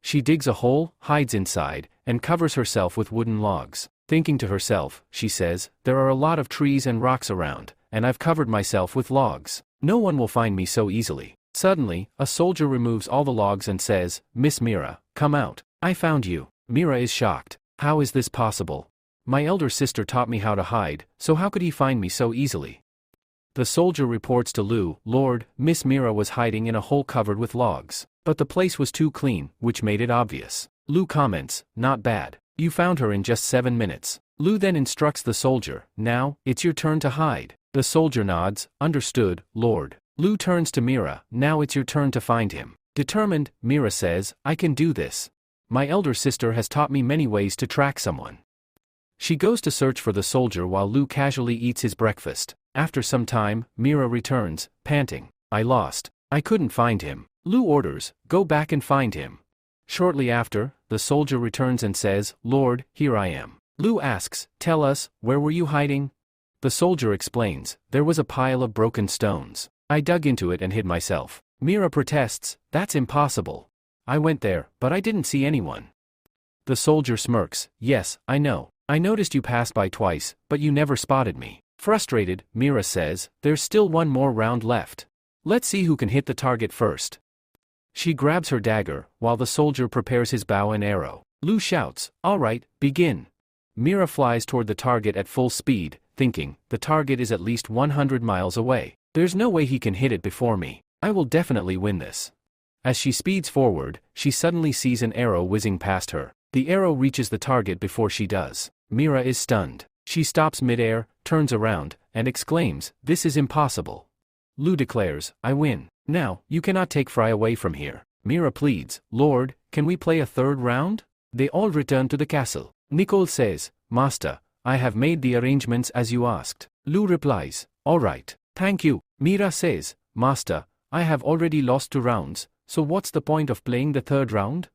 She digs a hole, hides inside, and covers herself with wooden logs. Thinking to herself, she says, there are a lot of trees and rocks around, and I've covered myself with logs. No one will find me so easily. Suddenly, a soldier removes all the logs and says, Miss Mira, come out. I found you. Mira is shocked. How is this possible? My elder sister taught me how to hide, so how could he find me so easily? The soldier reports to Lu, Lord, Miss Mira was hiding in a hole covered with logs. But the place was too clean, which made it obvious. Lu comments, not bad. You found her in just 7 minutes. Lu then instructs the soldier, now, it's your turn to hide. The soldier nods, understood, Lord. Lu turns to Mira, now it's your turn to find him. Determined, Mira says, I can do this. My elder sister has taught me many ways to track someone. She goes to search for the soldier while Lu casually eats his breakfast. After some time, Mira returns, panting. I lost. I couldn't find him. Lu orders, go back and find him. Shortly after, the soldier returns and says, Lord, here I am. Lu asks, tell us, where were you hiding? The soldier explains, there was a pile of broken stones. I dug into it and hid myself. Mira protests, that's impossible. I went there, but I didn't see anyone. The soldier smirks, yes, I know. I noticed you passed by twice, but you never spotted me. Frustrated, Mira says, there's still one more round left. Let's see who can hit the target first. She grabs her dagger, while the soldier prepares his bow and arrow. Lu shouts, all right, begin. Mira flies toward the target at full speed, thinking, the target is at least 100 miles away. There's no way he can hit it before me. I will definitely win this. As she speeds forward, she suddenly sees an arrow whizzing past her. The arrow reaches the target before she does. Mira is stunned. She stops midair, turns around, and exclaims, this is impossible. Lu declares, I win. Now, you cannot take Fry away from here. Mira pleads, Lord, can we play a third round? They all return to the castle. Nicole says, Master, I have made the arrangements as you asked. Lu replies, all right, thank you. Mira says, Master, I have already lost 2 rounds, so what's the point of playing the third round?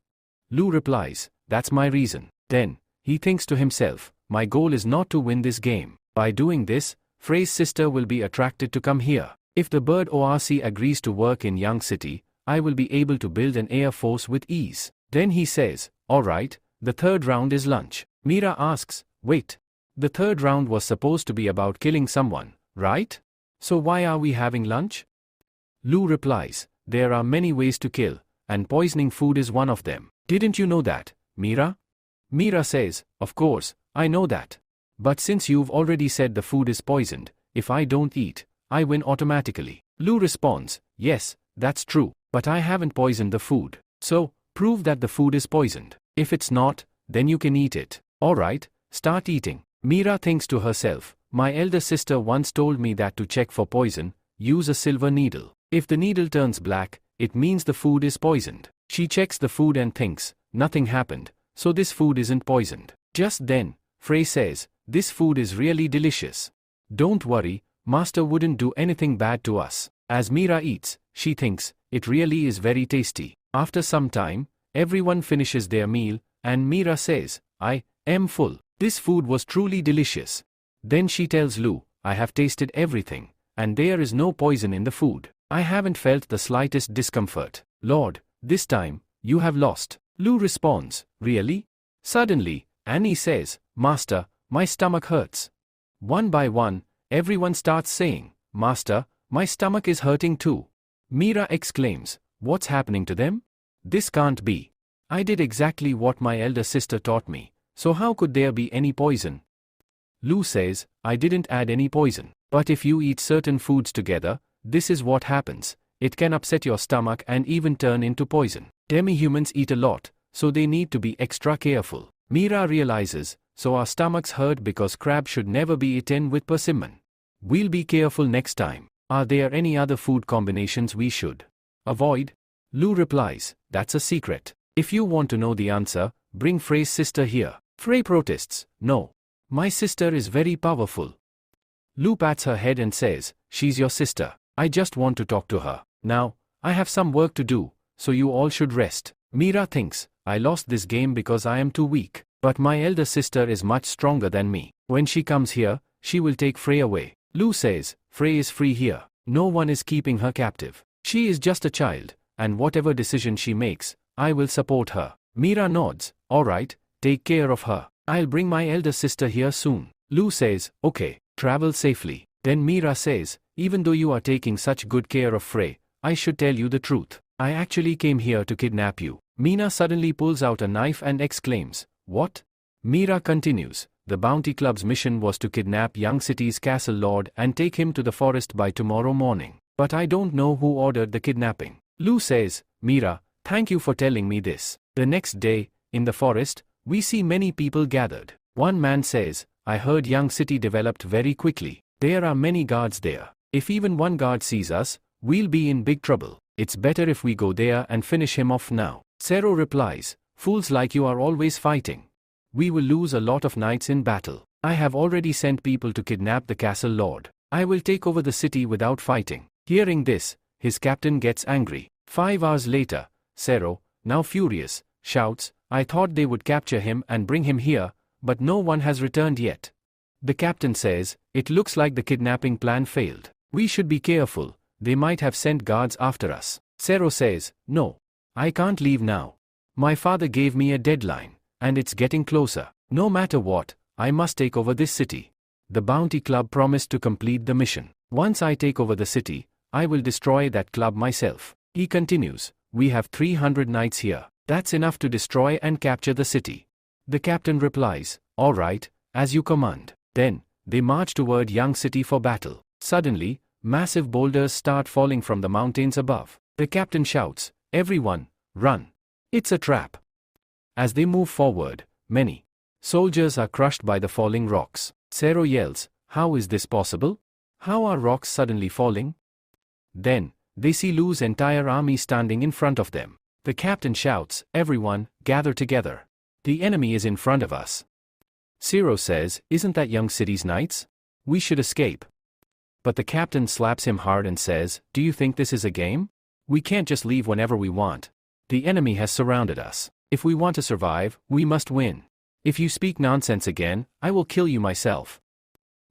Lu replies, that's my reason. Then, he thinks to himself, my goal is not to win this game. By doing this, Frey's sister will be attracted to come here. If the bird ORC agrees to work in Young City, I will be able to build an air force with ease. Then he says, alright, the third round is lunch. Mira asks, wait. The third round was supposed to be about killing someone, right? So why are we having lunch? Lu replies, there are many ways to kill, and poisoning food is one of them. Didn't you know that, Mira? Mira says, of course, I know that. But since you've already said the food is poisoned, if I don't eat, I win automatically. Lu responds, yes, that's true, but I haven't poisoned the food. So, prove that the food is poisoned. If it's not, then you can eat it. Alright, start eating. Mira thinks to herself, my elder sister once told me that to check for poison, use a silver needle. If the needle turns black, it means the food is poisoned. She checks the food and thinks, nothing happened, so this food isn't poisoned. Just then, Frey says, this food is really delicious. Don't worry, Master wouldn't do anything bad to us. As Mira eats, she thinks, it really is very tasty. After some time, everyone finishes their meal, and Mira says, I am full. This food was truly delicious. Then she tells Lu, I have tasted everything, and there is no poison in the food. I haven't felt the slightest discomfort. Lord, this time, you have lost. Lu responds, really? Suddenly, Annie says, Master, my stomach hurts. One by one, everyone starts saying, Master, my stomach is hurting too. Mira exclaims, what's happening to them? This can't be. I did exactly what my elder sister taught me, so how could there be any poison? Lu says, I didn't add any poison, but if you eat certain foods together, this is what happens. It can upset your stomach and even turn into poison. Demi-humans eat a lot, so they need to be extra careful. Mira realizes, so our stomachs hurt because crab should never be eaten with persimmon. We'll be careful next time. Are there any other food combinations we should avoid? Lu replies, that's a secret. If you want to know the answer, bring Frey's sister here. Frey protests, no. My sister is very powerful. Lu pats her head and says, she's your sister. I just want to talk to her. Now, I have some work to do, so you all should rest. Mira thinks, I lost this game because I am too weak. But my elder sister is much stronger than me. When she comes here, she will take Frey away. Lu says, Frey is free here. No one is keeping her captive. She is just a child, and whatever decision she makes, I will support her. Mira nods, alright, take care of her. I'll bring my elder sister here soon. Lu says, okay, travel safely. Then Mira says, even though you are taking such good care of Frey, I should tell you the truth. I actually came here to kidnap you. Mina suddenly pulls out a knife and exclaims, what? Mira continues, the Bounty Club's mission was to kidnap Young City's castle lord and take him to the forest by tomorrow morning. But I don't know who ordered the kidnapping. Lu says, Mira, thank you for telling me this. The next day, in the forest, we see many people gathered. One man says, I heard Young City developed very quickly. There are many guards there. If even one guard sees us, we'll be in big trouble. It's better if we go there and finish him off now. Zero replies, fools like you are always fighting. We will lose a lot of knights in battle. I have already sent people to kidnap the castle lord. I will take over the city without fighting. Hearing this, his captain gets angry. 5 hours later, Zero, now furious, shouts, I thought they would capture him and bring him here, but no one has returned yet. The captain says, it looks like the kidnapping plan failed. We should be careful, they might have sent guards after us. Zero says, no. I can't leave now. My father gave me a deadline, and it's getting closer. No matter what, I must take over this city. The Bounty Club promised to complete the mission. Once I take over the city, I will destroy that club myself. He continues, we have 300 knights here. That's enough to destroy and capture the city. The captain replies, all right, as you command. Then, they march toward Young City for battle. Suddenly, massive boulders start falling from the mountains above. The captain shouts, everyone, run. It's a trap. As they move forward, many soldiers are crushed by the falling rocks. Zero yells, how is this possible? How are rocks suddenly falling? Then, they see Lu's entire army standing in front of them. The captain shouts, everyone, gather together. The enemy is in front of us. Zero says, isn't that Young City's knights? We should escape. But the captain slaps him hard and says, do you think this is a game? We can't just leave whenever we want. The enemy has surrounded us. If we want to survive, we must win. If you speak nonsense again, I will kill you myself.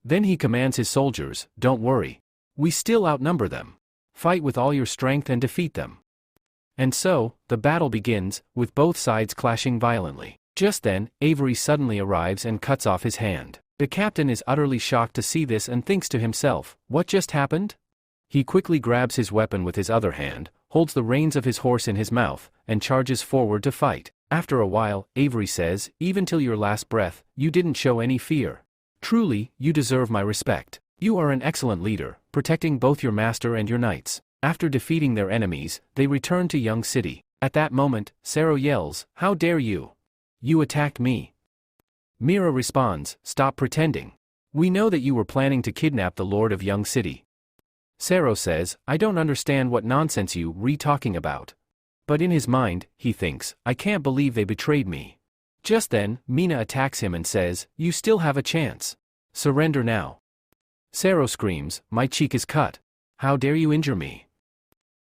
Then he commands his soldiers, don't worry. We still outnumber them. Fight with all your strength and defeat them. And so, the battle begins, with both sides clashing violently. Just then, Avery suddenly arrives and cuts off his hand. The captain is utterly shocked to see this and thinks to himself, what just happened? He quickly grabs his weapon with his other hand, holds the reins of his horse in his mouth, and charges forward to fight. After a while, Avery says, even till your last breath, you didn't show any fear. Truly, you deserve my respect. You are an excellent leader, protecting both your master and your knights. After defeating their enemies, they return to Young City. At that moment, Zero yells, how dare you? You attacked me. Mira responds, stop pretending. We know that you were planning to kidnap the Lord of Young City. Zero says, I don't understand what nonsense you talking about. But in his mind, he thinks, I can't believe they betrayed me. Just then, Mina attacks him and says, you still have a chance. Surrender now. Zero screams, my cheek is cut. How dare you injure me?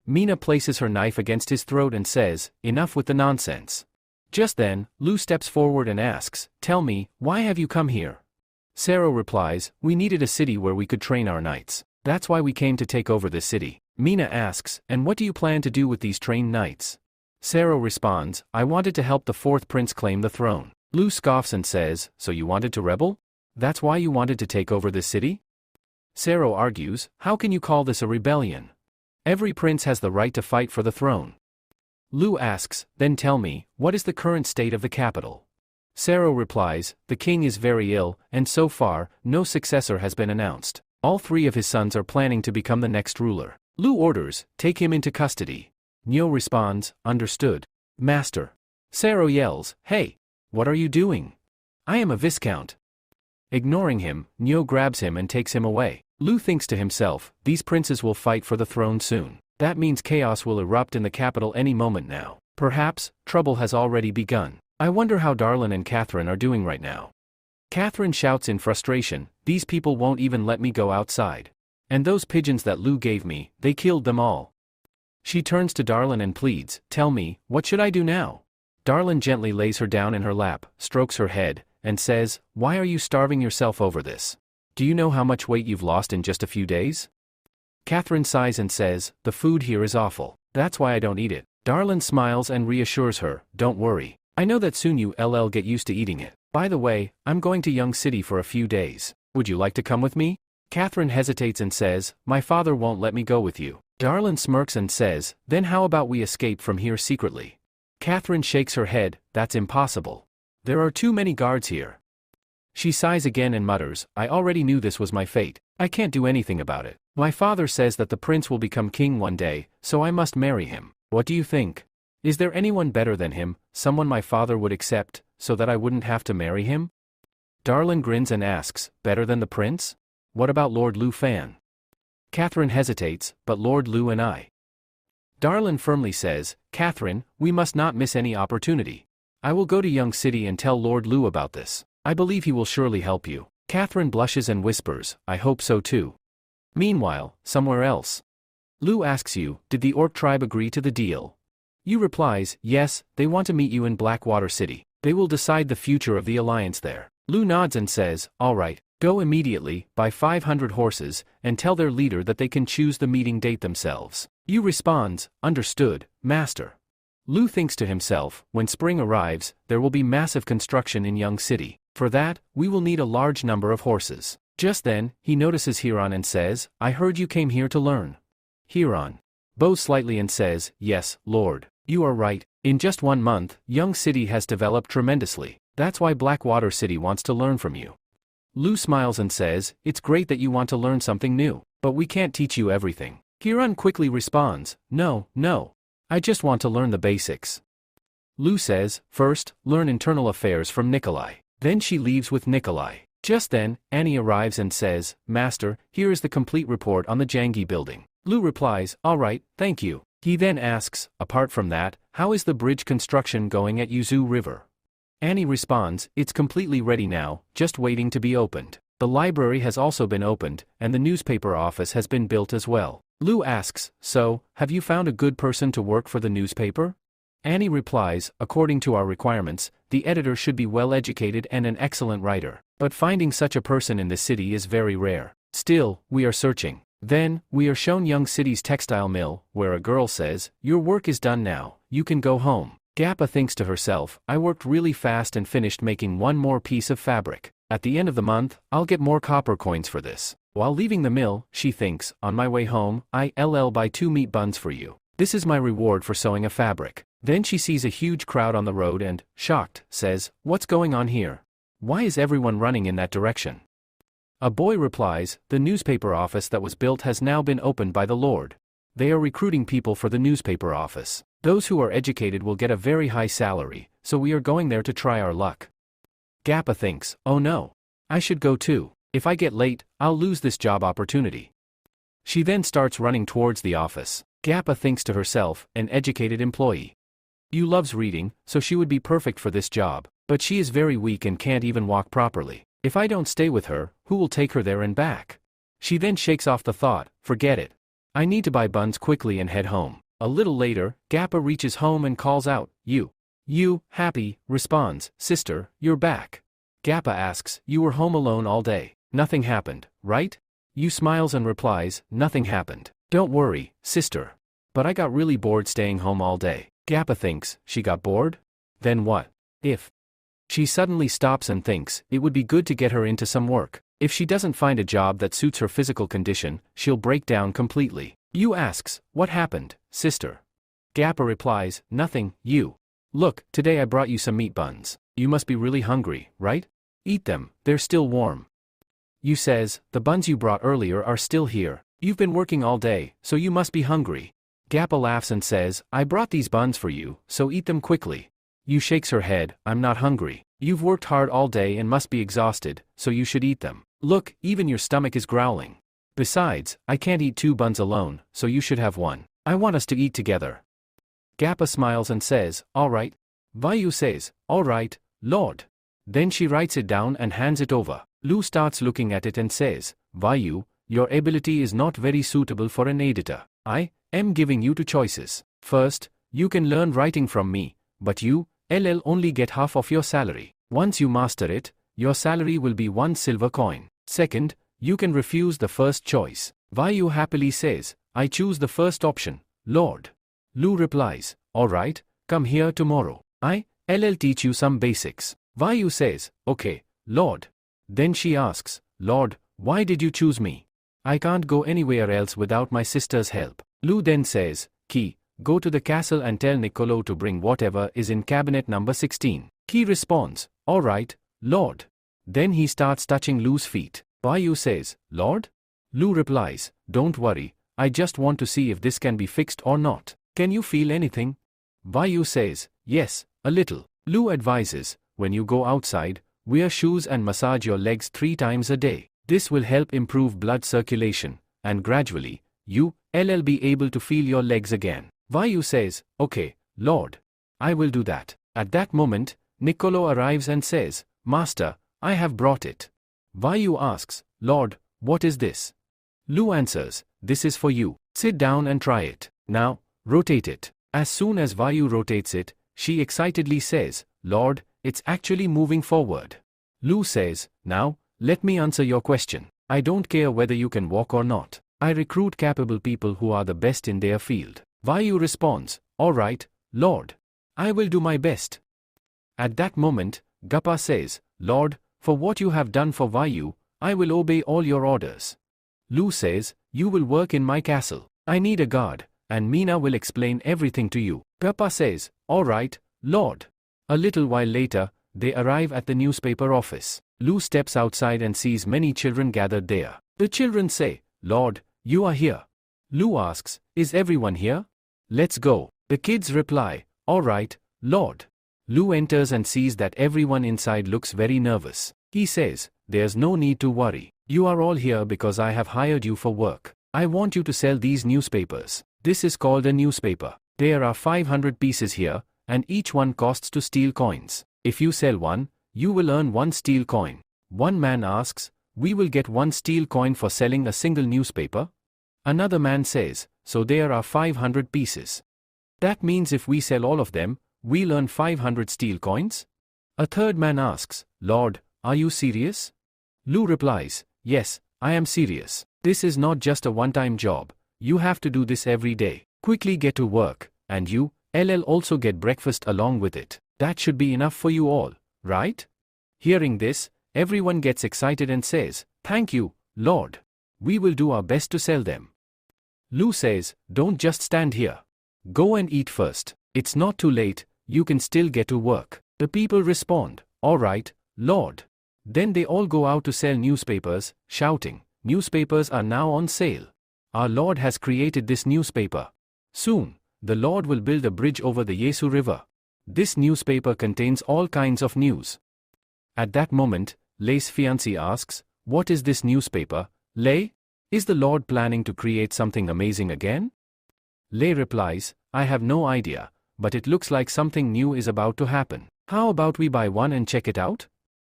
Mina places her knife against his throat and says, enough with the nonsense. Just then, Lu steps forward and asks, tell me, why have you come here? Zero replies, we needed a city where we could train our knights. That's why we came to take over this city. Mina asks, and what do you plan to do with these trained knights? Zero responds, I wanted to help the fourth prince claim the throne. Lu scoffs and says, so you wanted to rebel? That's why you wanted to take over this city? Zero argues, how can you call this a rebellion? Every prince has the right to fight for the throne. Lu asks, then tell me, what is the current state of the capital? Zero replies, the king is very ill, and so far, no successor has been announced. All 3 of his sons are planning to become the next ruler. Lu orders, take him into custody. Nyo responds, understood. Master. Zero yells, hey, what are you doing? I am a viscount. Ignoring him, Nyo grabs him and takes him away. Lu thinks to himself, these princes will fight for the throne soon. That means chaos will erupt in the capital any moment now. Perhaps, trouble has already begun. I wonder how Darlin and Catherine are doing right now. Catherine shouts in frustration, these people won't even let me go outside. And those pigeons that Lu gave me, they killed them all. She turns to Darlin and pleads, tell me, what should I do now? Darlin gently lays her down in her lap, strokes her head, and says, why are you starving yourself over this? Do you know how much weight you've lost in just a few days? Catherine sighs and says, the food here is awful. That's why I don't eat it. Darlin smiles and reassures her, don't worry. I know that soon you'll get used to eating it. By the way, I'm going to Young City for a few days. Would you like to come with me? Catherine hesitates and says, my father won't let me go with you. Darlin smirks and says, then how about we escape from here secretly? Catherine shakes her head, that's impossible. There are too many guards here. She sighs again and mutters, I already knew this was my fate. I can't do anything about it. My father says that the prince will become king one day, so I must marry him. What do you think? Is there anyone better than him, someone my father would accept, so that I wouldn't have to marry him? Darlin grins and asks, better than the prince? What about Lord Lu Fan? Catherine hesitates, but Lord Lu and I Darlin firmly says, Catherine, we must not miss any opportunity. I will go to Young City and tell Lord Lu about this. I believe he will surely help you. Catherine blushes and whispers, I hope so too. Meanwhile, somewhere else. Lu asks you, did the orc tribe agree to the deal? You replies, yes, they want to meet you in Blackwater City. They will decide the future of the alliance there. Lu nods and says, alright, go immediately, buy 500 horses, and tell their leader that they can choose the meeting date themselves. You responds, understood, master. Lu thinks to himself, when spring arrives, there will be massive construction in Young City. For that, we will need a large number of horses. Just then, he notices Huron and says, I heard you came here to learn. Huron bows slightly and says, yes, Lord. You are right. In just 1 month, Young City has developed tremendously. That's why Blackwater City wants to learn from you. Lu smiles and says, it's great that you want to learn something new, but we can't teach you everything. Huron quickly responds, no. I just want to learn the basics. Lu says, first, learn internal affairs from Nikolai. Then she leaves with Nikolai. Just then, Annie arrives and says, Master, here is the complete report on the Jangi building. Lu replies, alright, thank you. He then asks, apart from that, how is the bridge construction going at Yuzu River? Annie responds, it's completely ready now, just waiting to be opened. The library has also been opened, and the newspaper office has been built as well. Lu asks, so, have you found a good person to work for the newspaper? Annie replies, according to our requirements, the editor should be well educated and an excellent writer. But finding such a person in the city is very rare. Still, we are searching. Then, we are shown Young City's textile mill, where a girl says, your work is done now, you can go home. Gappa thinks to herself, I worked really fast and finished making one more piece of fabric. At the end of the month, I'll get more copper coins for this. While leaving the mill, she thinks, on my way home, I'll buy 2 meat buns for you. This is my reward for sewing a fabric. Then she sees a huge crowd on the road and, shocked, says, what's going on here? Why is everyone running in that direction? A boy replies, the newspaper office that was built has now been opened by the Lord. They are recruiting people for the newspaper office. Those who are educated will get a very high salary, so we are going there to try our luck. Gappa thinks, oh no. I should go too. If I get late, I'll lose this job opportunity. She then starts running towards the office. Gappa thinks to herself, an educated employee. You loves reading, so she would be perfect for this job, but she is very weak and can't even walk properly. If I don't stay with her, who will take her there and back? She then shakes off the thought, forget it. I need to buy buns quickly and head home. A little later, Gappa reaches home and calls out, You, Happy, responds, sister, you're back. Gappa asks, you were home alone all day. Nothing happened, right? You smiles and replies, nothing happened. Don't worry, sister. But I got really bored staying home all day. Gappa thinks, she got bored? Then what? If she suddenly stops and thinks, it would be good to get her into some work. If she doesn't find a job that suits her physical condition, she'll break down completely. You asks, what happened, sister? Gappa replies, nothing, you. Look, today I brought you some meat buns. You must be really hungry, right? Eat them, they're still warm. You says, the buns you brought earlier are still here. You've been working all day, so you must be hungry. Gappa laughs and says, I brought these buns for you, so eat them quickly. You shakes her head, I'm not hungry. You've worked hard all day and must be exhausted, so you should eat them. Look, even your stomach is growling. Besides, I can't eat 2 buns alone, so you should have 1. I want us to eat together. Gappa smiles and says, alright. Vayu says, alright, Lord. Then she writes it down and hands it over. Lu starts looking at it and says, Vayu, your ability is not very suitable for an editor. I am giving you 2 choices. First, you can learn writing from me, but you, LL only get half of your salary. Once you master it, your salary will be 1 silver coin. Second, you can refuse the first choice. Vayu happily says, I choose the first option, Lord. Lu replies, alright, come here tomorrow. I'll teach you some basics. Vayu says, okay, Lord. Then she asks, Lord, why did you choose me? I can't go anywhere else without my sister's help. Lu then says, Ki, go to the castle and tell Niccolo to bring whatever is in cabinet number 16. Ki responds, alright, Lord. Then he starts touching Lu's feet. Vayu says, Lord? Lu replies, don't worry, I just want to see if this can be fixed or not. Can you feel anything? Vayu says, yes, a little. Lu advises, when you go outside, wear shoes and massage your legs 3 times a day. This will help improve blood circulation, and gradually, you'll be able to feel your legs again. Vayu says, okay, Lord. I will do that. At that moment, Niccolo arrives and says, Master, I have brought it. Vayu asks, Lord, what is this? Lu answers, this is for you. Sit down and try it. Now, rotate it. As soon as Vayu rotates it, she excitedly says, Lord, it's actually moving forward. Lu says, now, let me answer your question. I don't care whether you can walk or not. I recruit capable people who are the best in their field. Vayu responds, all right, Lord. I will do my best. At that moment, Gappa says, Lord, for what you have done for Vayu, I will obey all your orders. Lu says, you will work in my castle. I need a guard, and Mina will explain everything to you. Gappa says, all right, Lord. A little while later, they arrive at the newspaper office. Lu steps outside and sees many children gathered there. The children say, Lord, you are here. Lu asks, is everyone here? Let's go. The kids reply, all right, Lord. Lu enters and sees that everyone inside looks very nervous. He says, there's no need to worry. You are all here because I have hired you for work. I want you to sell these newspapers. This is called a newspaper. There are 500 pieces here, and each one costs to steal coins. If you sell one, you will earn one steel coin. One man asks, we will get one steel coin for selling a single newspaper? Another man says, so there are 500 pieces. That means if we sell all of them, we'll earn 500 steel coins? A third man asks, Lord, are you serious? Lu replies, yes, I am serious. This is not just a one-time job. You have to do this every day. Quickly get to work, and you, LL also get breakfast along with it. That should be enough for you all, right? Hearing this, everyone gets excited and says, thank you, Lord. We will do our best to sell them. Lu says, don't just stand here. Go and eat first. It's not too late, you can still get to work. The people respond, all right, Lord. Then they all go out to sell newspapers, shouting, newspapers are now on sale. Our Lord has created this newspaper. Soon, the Lord will build a bridge over the Yesu River. This newspaper contains all kinds of news. At that moment, Lei's fiancé asks, what is this newspaper, Lei? Is the Lord planning to create something amazing again? Lei replies, I have no idea, but it looks like something new is about to happen. How about we buy one and check it out?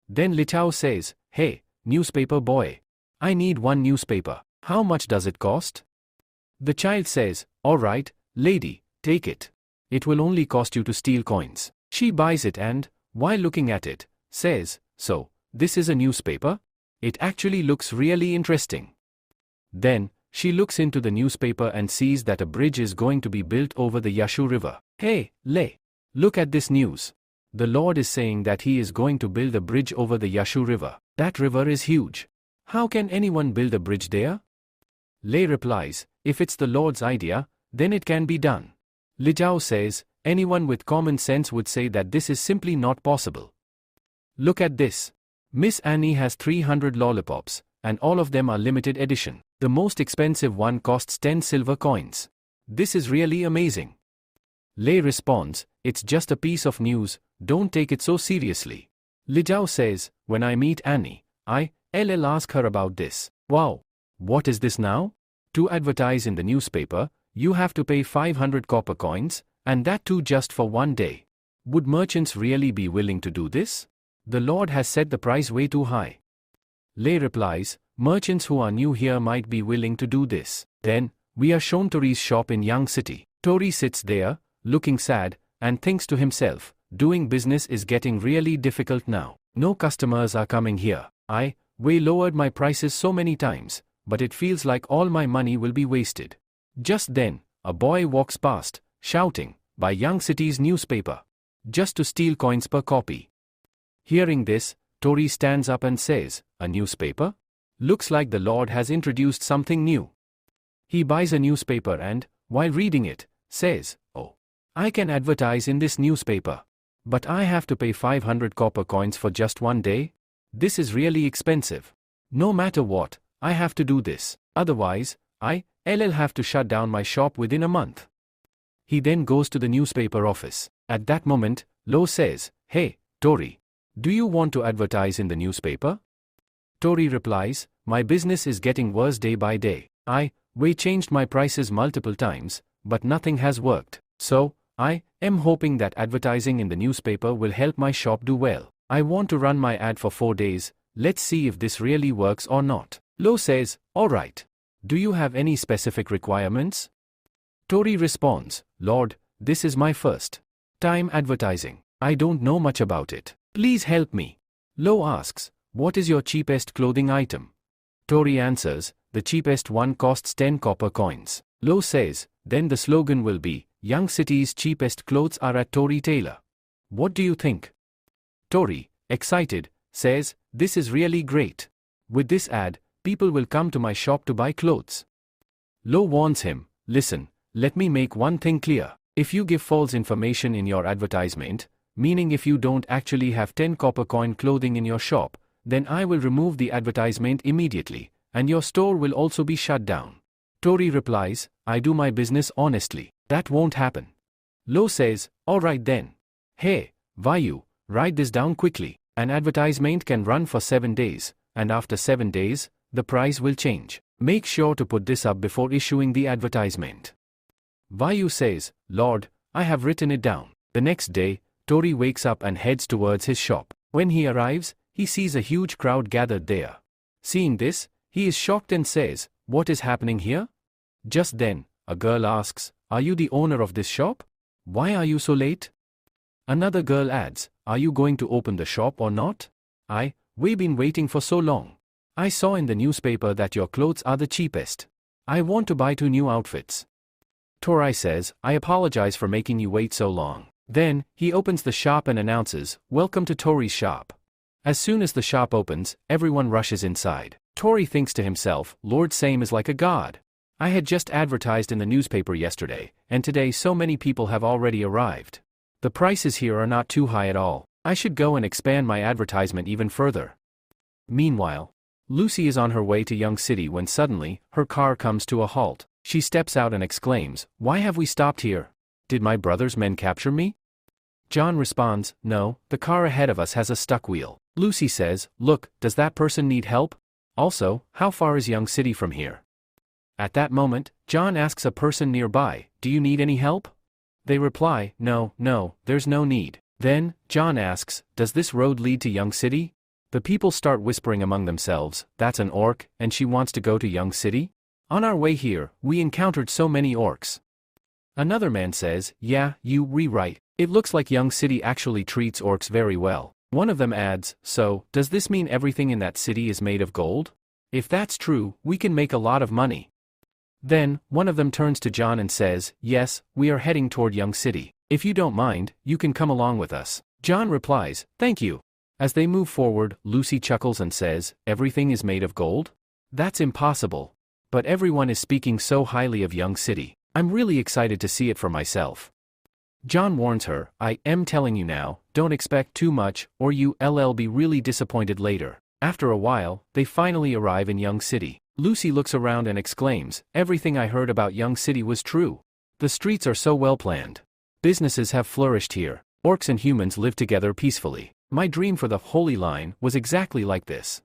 Then Lichao says, hey, newspaper boy. I need one newspaper. How much does it cost? The child says, all right, lady, take it. It will only cost you to steal coins. She buys it and, while looking at it, says, so, this is a newspaper? It actually looks really interesting. Then, she looks into the newspaper and sees that a bridge is going to be built over the Yashu River. Hey, Lei, look at this news. The Lord is saying that he is going to build a bridge over the Yashu River. That river is huge. How can anyone build a bridge there? Lei replies, if it's the Lord's idea, then it can be done. Li Jiao says, anyone with common sense would say that this is simply not possible. Look at this. Miss Annie has 300 lollipops, and all of them are limited edition. The most expensive one costs 10 silver coins. This is really amazing. Lei responds, it's just a piece of news, don't take it so seriously. Li Jiao says, when I meet Annie, I'll ask her about this. Wow. What is this now? To advertise in the newspaper, you have to pay 500 copper coins, and that too just for one day. Would merchants really be willing to do this? The Lord has set the price way too high. Lei replies, merchants who are new here might be willing to do this. Then, we are shown Tori's shop in Yang City. Tori sits there, looking sad, and thinks to himself, doing business is getting really difficult now. No customers are coming here. We lowered my prices so many times, but it feels like all my money will be wasted. Just then, a boy walks past, shouting, buy Yang City's newspaper. Just to steal coins per copy. Hearing this, Tori stands up and says, a newspaper? Looks like the Lord has introduced something new. He buys a newspaper and, while reading it, says, oh, I can advertise in this newspaper. But I have to pay 500 copper coins for just one day? This is really expensive. No matter what, I have to do this. Otherwise, I'll have to shut down my shop within a month. He then goes to the newspaper office. At that moment, Lo says, hey, Tori, do you want to advertise in the newspaper? Tori replies, my business is getting worse day by day. We changed my prices multiple times, but nothing has worked. So, I am hoping that advertising in the newspaper will help my shop do well. I want to run my ad for 4 days, let's see if this really works or not. Lo says, alright. Do you have any specific requirements? Tori responds, Lord, this is my first time advertising. I don't know much about it. Please help me. Lo asks, what is your cheapest clothing item? Tori answers, the cheapest one costs 10 copper coins. Lo says, then the slogan will be, Young City's cheapest clothes are at Tori Tailor. What do you think? Tori, excited, says, this is really great. With this ad, people will come to my shop to buy clothes. Lo warns him, listen, let me make one thing clear. If you give false information in your advertisement, meaning if you don't actually have 10 copper coin clothing in your shop, then I will remove the advertisement immediately, and your store will also be shut down. Tori replies, I do my business honestly. That won't happen. Lo says, alright then. Hey, Vayu, write this down quickly. An advertisement can run for 7 days, and after 7 days, the price will change. Make sure to put this up before issuing the advertisement. Vayu says, Lord, I have written it down. The next day, Tori wakes up and heads towards his shop. When he arrives, he sees a huge crowd gathered there. Seeing this, he is shocked and says, what is happening here? Just then, a girl asks, are you the owner of this shop? Why are you so late? Another girl adds, are you going to open the shop or not? We've been waiting for so long. I saw in the newspaper that your clothes are the cheapest. I want to buy 2 new outfits. Tori says, I apologize for making you wait so long. Then, he opens the shop and announces, welcome to Tori's shop. As soon as the shop opens, everyone rushes inside. Tori thinks to himself, Lord Same is like a god. I had just advertised in the newspaper yesterday, and today so many people have already arrived. The prices here are not too high at all. I should go and expand my advertisement even further. Meanwhile, Lucy is on her way to Young City when suddenly, her car comes to a halt. She steps out and exclaims, why have we stopped here? Did my brother's men capture me? John responds, no, the car ahead of us has a stuck wheel. Lucy says, look, does that person need help? Also, how far is Young City from here? At that moment, John asks a person nearby, do you need any help? They reply, no, there's no need. Then, John asks, does this road lead to Young City? The people start whispering among themselves, that's an orc, and she wants to go to Young City? On our way here, we encountered so many orcs. Another man says, yeah, you right. It looks like Young City actually treats orcs very well. One of them adds, so, does this mean everything in that city is made of gold? If that's true, we can make a lot of money. Then, one of them turns to John and says, yes, we are heading toward Young City. If you don't mind, you can come along with us. John replies, thank you. As they move forward, Lucy chuckles and says, everything is made of gold? That's impossible. But everyone is speaking so highly of Young City. I'm really excited to see it for myself. John warns her, I am telling you now, don't expect too much, or you'll be really disappointed later. After a while, they finally arrive in Young City. Lucy looks around and exclaims, everything I heard about Young City was true. The streets are so well planned. Businesses have flourished here. Orcs and humans live together peacefully. My dream for the Holy Line was exactly like this.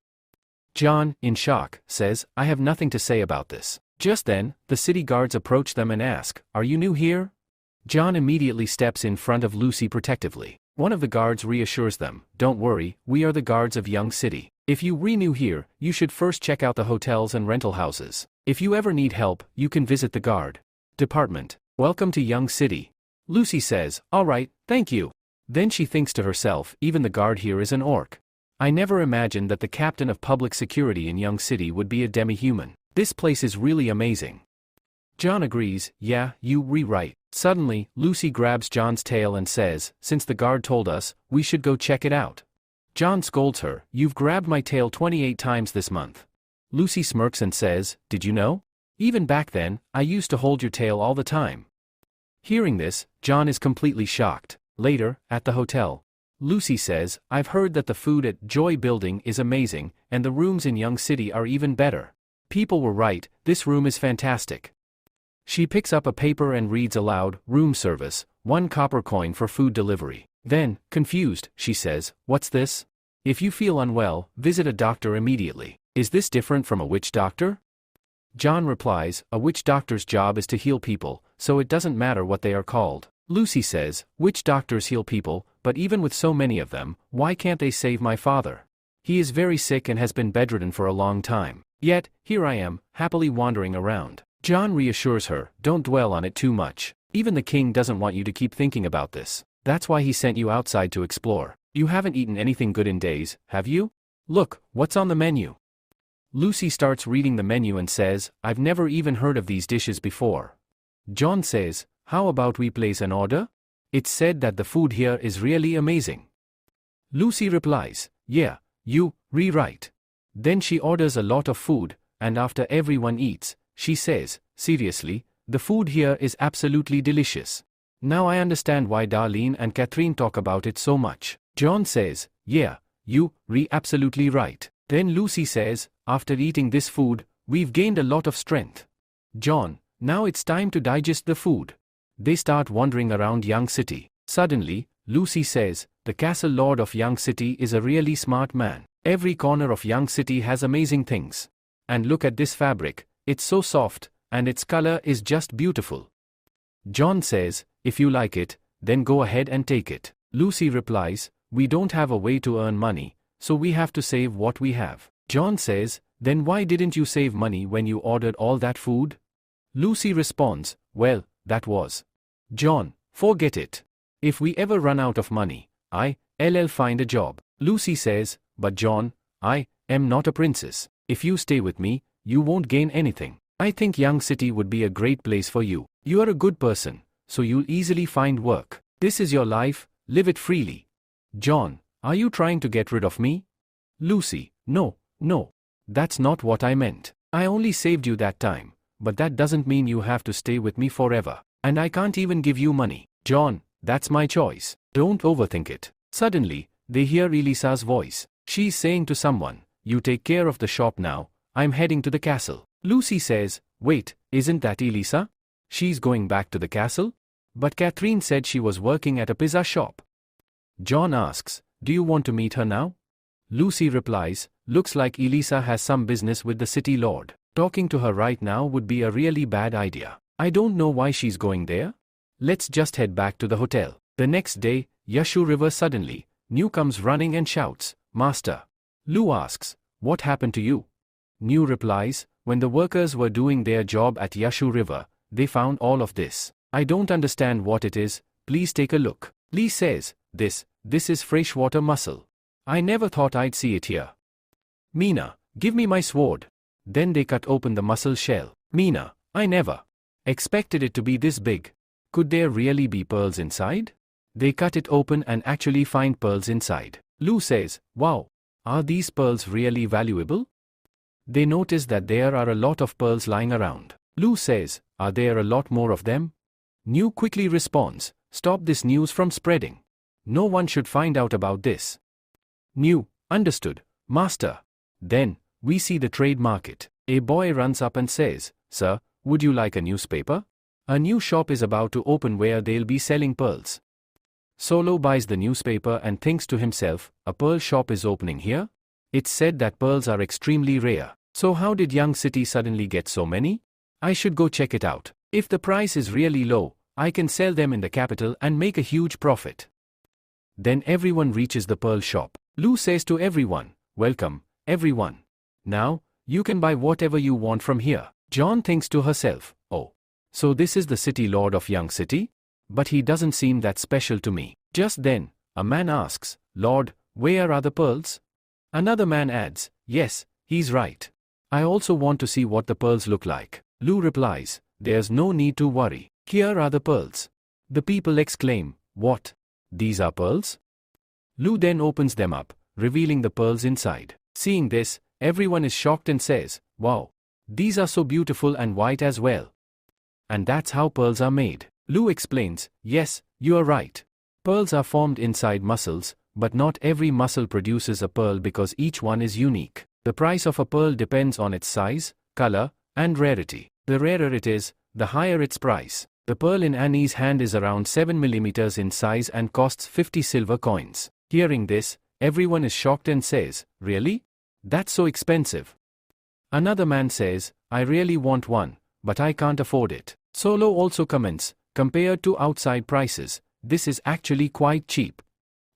John, in shock, says, I have nothing to say about this. Just then, the city guards approach them and ask, are you new here? John immediately steps in front of Lucy protectively. One of the guards reassures them, don't worry, we are the guards of Young City. If you renew here, you should first check out the hotels and rental houses. If you ever need help, you can visit the guard department. Welcome to Young City. Lucy says, alright, thank you. Then she thinks to herself, even the guard here is an orc. I never imagined that the captain of public security in Young City would be a demi-human. This place is really amazing. John agrees, yeah, you right. Suddenly, Lucy grabs John's tail and says, since the guard told us, we should go check it out. John scolds her, you've grabbed my tail 28 times this month. Lucy smirks and says, did you know? Even back then, I used to hold your tail all the time. Hearing this, John is completely shocked. Later, at the hotel, Lucy says, I've heard that the food at Joy Building is amazing, and the rooms in Young City are even better. People were right, this room is fantastic. She picks up a paper and reads aloud, room service, 1 copper coin for food delivery. Then, confused, she says, what's this? If you feel unwell, visit a doctor immediately. Is this different from a witch doctor? John replies, a witch doctor's job is to heal people, so it doesn't matter what they are called. Lucy says, witch doctors heal people, but even with so many of them, why can't they save my father? He is very sick and has been bedridden for a long time. Yet, here I am, happily wandering around. John reassures her, don't dwell on it too much. Even the king doesn't want you to keep thinking about this. That's why he sent you outside to explore. You haven't eaten anything good in days, have you? Look, what's on the menu? Lucy starts reading the menu and says, I've never even heard of these dishes before. John says, how about we place an order? It's said that the food here is really amazing. Lucy replies, yeah, you, rewrite. Then she orders a lot of food, and after everyone eats, she says, seriously, the food here is absolutely delicious. Now I understand why Darlene and Catherine talk about it so much. John says, yeah, you, absolutely right. Then Lucy says, after eating this food, we've gained a lot of strength. John, now it's time to digest the food. They start wandering around Young City. Suddenly, Lucy says, the castle lord of Young City is a really smart man. Every corner of Young City has amazing things. And look at this fabric, it's so soft, and its color is just beautiful. John says, if you like it, then go ahead and take it. Lucy replies, we don't have a way to earn money, so we have to save what we have. John says, then why didn't you save money when you ordered all that food? Lucy responds, well, that was. John, forget it. If we ever run out of money, I'll find a job. Lucy says, but John, I am not a princess. If you stay with me, you won't gain anything. I think Young City would be a great place for you. You are a good person, so you'll easily find work. This is your life, live it freely. John, are you trying to get rid of me? Lucy, no, that's not what I meant. I only saved you that time, but that doesn't mean you have to stay with me forever. And I can't even give you money. John, that's my choice. Don't overthink it. Suddenly, they hear Elisa's voice. She's saying to someone, you take care of the shop now, I'm heading to the castle. Lucy says, wait, isn't that Elisa? She's going back to the castle? But Catherine said she was working at a pizza shop. John asks, do you want to meet her now? Lucy replies, looks like Elisa has some business with the city lord. Talking to her right now would be a really bad idea. I don't know why she's going there. Let's just head back to the hotel. The next day, Yashu River suddenly, New comes running and shouts, Master. Lu asks, what happened to you? New replies, when the workers were doing their job at Yashu River, they found all of this. I don't understand what it is, please take a look. Lee says, this is freshwater mussel. I never thought I'd see it here. Mina, give me my sword. Then they cut open the mussel shell. Mina, I never expected it to be this big. Could there really be pearls inside? They cut it open and actually find pearls inside. Lu says, wow, are these pearls really valuable? They notice that there are a lot of pearls lying around. Lu says, are there a lot more of them? New quickly responds, stop this news from spreading. No one should find out about this. New, understood, Master. Then, we see the trade market. A boy runs up and says, Sir, would you like a newspaper? A new shop is about to open where they'll be selling pearls. Solo buys the newspaper and thinks to himself, a pearl shop is opening here? It's said that pearls are extremely rare. So how did Young City suddenly get so many? I should go check it out. If the price is really low, I can sell them in the capital and make a huge profit. Then everyone reaches the pearl shop. Lu says to everyone, welcome, everyone. Now, you can buy whatever you want from here. John thinks to herself, oh, so this is the city lord of Young City? But he doesn't seem that special to me. Just then, a man asks, Lord, where are the pearls? Another man adds, yes, he's right. I also want to see what the pearls look like. Lu replies, there's no need to worry. Here are the pearls. The people exclaim, what? These are pearls? Lu then opens them up, revealing the pearls inside. Seeing this, everyone is shocked and says, wow, these are so beautiful and white as well. And that's how pearls are made. Lu explains, yes, you are right. Pearls are formed inside mussels, but not every mussel produces a pearl because each one is unique. The price of a pearl depends on its size, color, and rarity. The rarer it is, the higher its price. The pearl in Annie's hand is around 7 mm in size and costs 50 silver coins. Hearing this, everyone is shocked and says, really? That's so expensive. Another man says, I really want one, but I can't afford it. Solo also comments, compared to outside prices, this is actually quite cheap.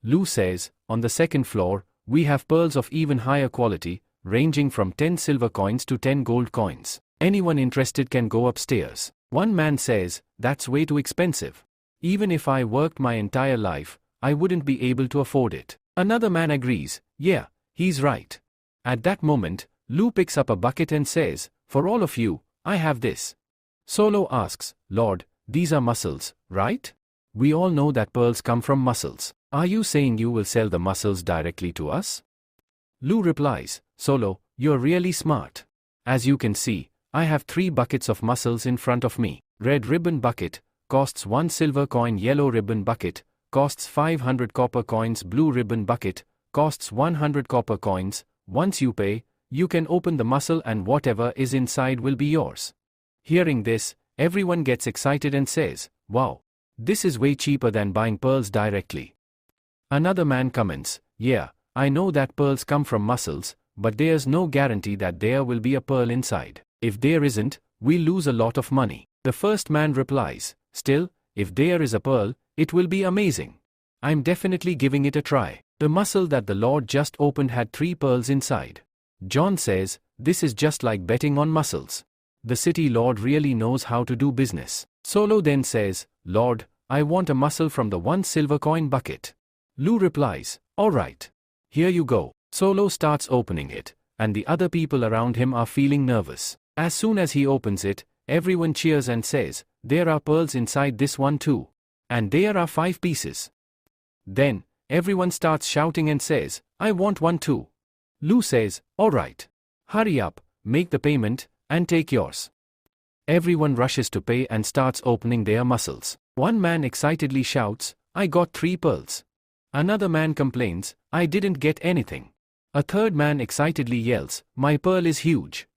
Lu says, on the second floor, we have pearls of even higher quality, ranging from 10 silver coins to 10 gold coins. Anyone interested can go upstairs. One man says, that's way too expensive. Even if I worked my entire life, I wouldn't be able to afford it. Another man agrees, yeah, he's right. At that moment, Lu picks up a bucket and says, for all of you, I have this. Solo asks, Lord, these are mussels, right? We all know that pearls come from mussels. Are you saying you will sell the mussels directly to us? Lu replies, Solo, you're really smart. As you can see, I have 3 buckets of mussels in front of me. Red ribbon bucket costs 1 silver coin. Yellow ribbon bucket costs 500 copper coins. Blue ribbon bucket costs 100 copper coins. Once you pay, you can open the mussel and whatever is inside will be yours. Hearing this, everyone gets excited and says, wow, this is way cheaper than buying pearls directly. Another man comments, yeah, I know that pearls come from mussels, but there's no guarantee that there will be a pearl inside. If there isn't, we lose a lot of money. The first man replies, still, if there is a pearl, it will be amazing. I'm definitely giving it a try. The mussel that the Lord just opened had 3 pearls inside. John says, this is just like betting on mussels. The city lord really knows how to do business. Solo then says, Lord, I want a mussel from the 1 silver coin bucket. Lu replies, alright. Here you go. Solo starts opening it, and the other people around him are feeling nervous. As soon as he opens it, everyone cheers and says, there are pearls inside this one too. And there are 5 pieces. Then, everyone starts shouting and says, I want one too. Lu says, alright. Hurry up, make the payment, and take yours. Everyone rushes to pay and starts opening their mussels. One man excitedly shouts, I got 3 pearls. Another man complains, I didn't get anything. A third man excitedly yells, my pearl is huge.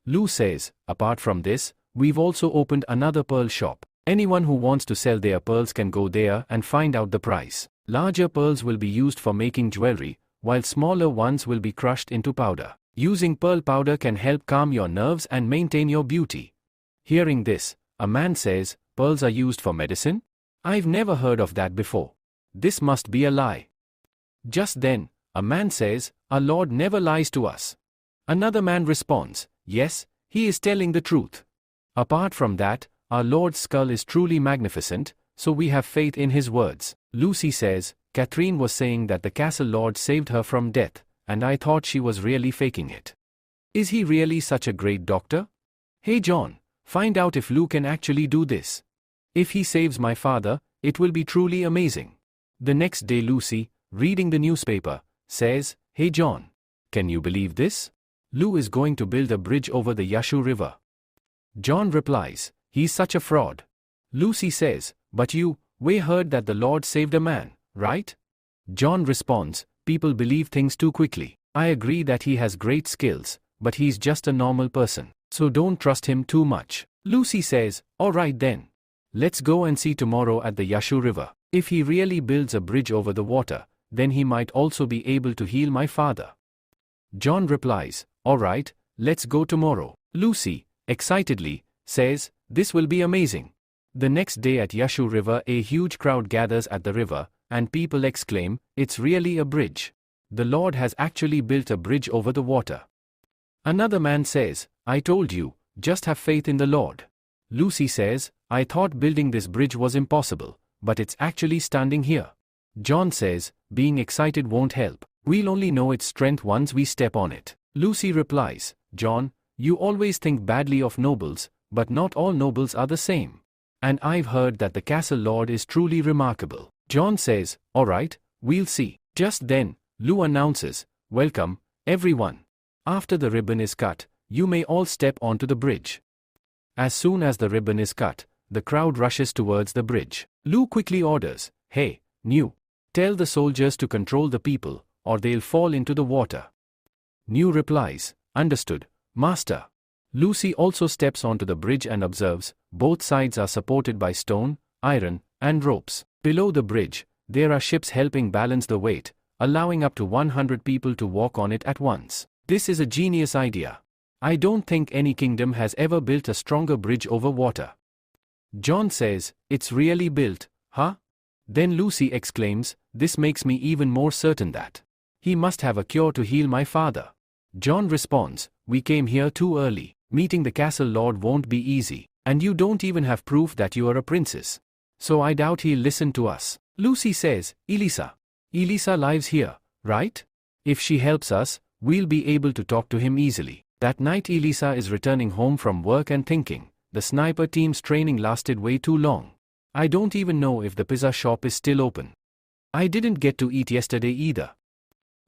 Lu says, apart from this, we've also opened another pearl shop. Anyone who wants to sell their pearls can go there and find out the price. Larger pearls will be used for making jewelry, while smaller ones will be crushed into powder. Using pearl powder can help calm your nerves and maintain your beauty. Hearing this, a man says, pearls are used for medicine? I've never heard of that before. This must be a lie. Just then, a man says, our Lord never lies to us. Another man responds, yes, he is telling the truth. Apart from that, our Lord's skull is truly magnificent, so we have faith in his words. Lucy says, Catherine was saying that the castle lord saved her from death, and I thought she was really faking it. Is he really such a great doctor? Hey John, find out if Lou can actually do this. If he saves my father, it will be truly amazing. The next day Lucy, reading the newspaper, says, hey John, can you believe this? Lou is going to build a bridge over the Yashu River. John replies, he's such a fraud. Lucy says, but we heard that the Lord saved a man, right? John responds, people believe things too quickly. I agree that he has great skills, but he's just a normal person, so don't trust him too much. Lucy says, alright then. Let's go and see tomorrow at the Yashu River. If he really builds a bridge over the water, then he might also be able to heal my father. John replies, alright, let's go tomorrow. Lucy, excitedly, says, this will be amazing. The next day at Yashu River a huge crowd gathers at the river, and people exclaim, it's really a bridge. The Lord has actually built a bridge over the water. Another man says, I told you, just have faith in the Lord. Lucy says, I thought building this bridge was impossible, but it's actually standing here. John says, being excited won't help. We'll only know its strength once we step on it. Lucy replies, John, you always think badly of nobles, but not all nobles are the same. And I've heard that the castle lord is truly remarkable. John says, alright, we'll see. Just then, Lou announces, welcome, everyone. After the ribbon is cut, you may all step onto the bridge. As soon as the ribbon is cut, the crowd rushes towards the bridge. Lou quickly orders, hey, New, tell the soldiers to control the people, or they'll fall into the water. New replies, understood, master. Lucy also steps onto the bridge and observes, both sides are supported by stone, iron, and ropes. Below the bridge, there are ships helping balance the weight, allowing up to 100 people to walk on it at once. This is a genius idea. I don't think any kingdom has ever built a stronger bridge over water. John says, it's really built, huh? Then Lucy exclaims, this makes me even more certain that he must have a cure to heal my father. John responds, we came here too early. Meeting the castle lord won't be easy, and you don't even have proof that you are a princess. So I doubt he'll listen to us. Lucy says, Elisa lives here, right? If she helps us, we'll be able to talk to him easily. That night Elisa is returning home from work and thinking, the sniper team's training lasted way too long. I don't even know if the pizza shop is still open. I didn't get to eat yesterday either.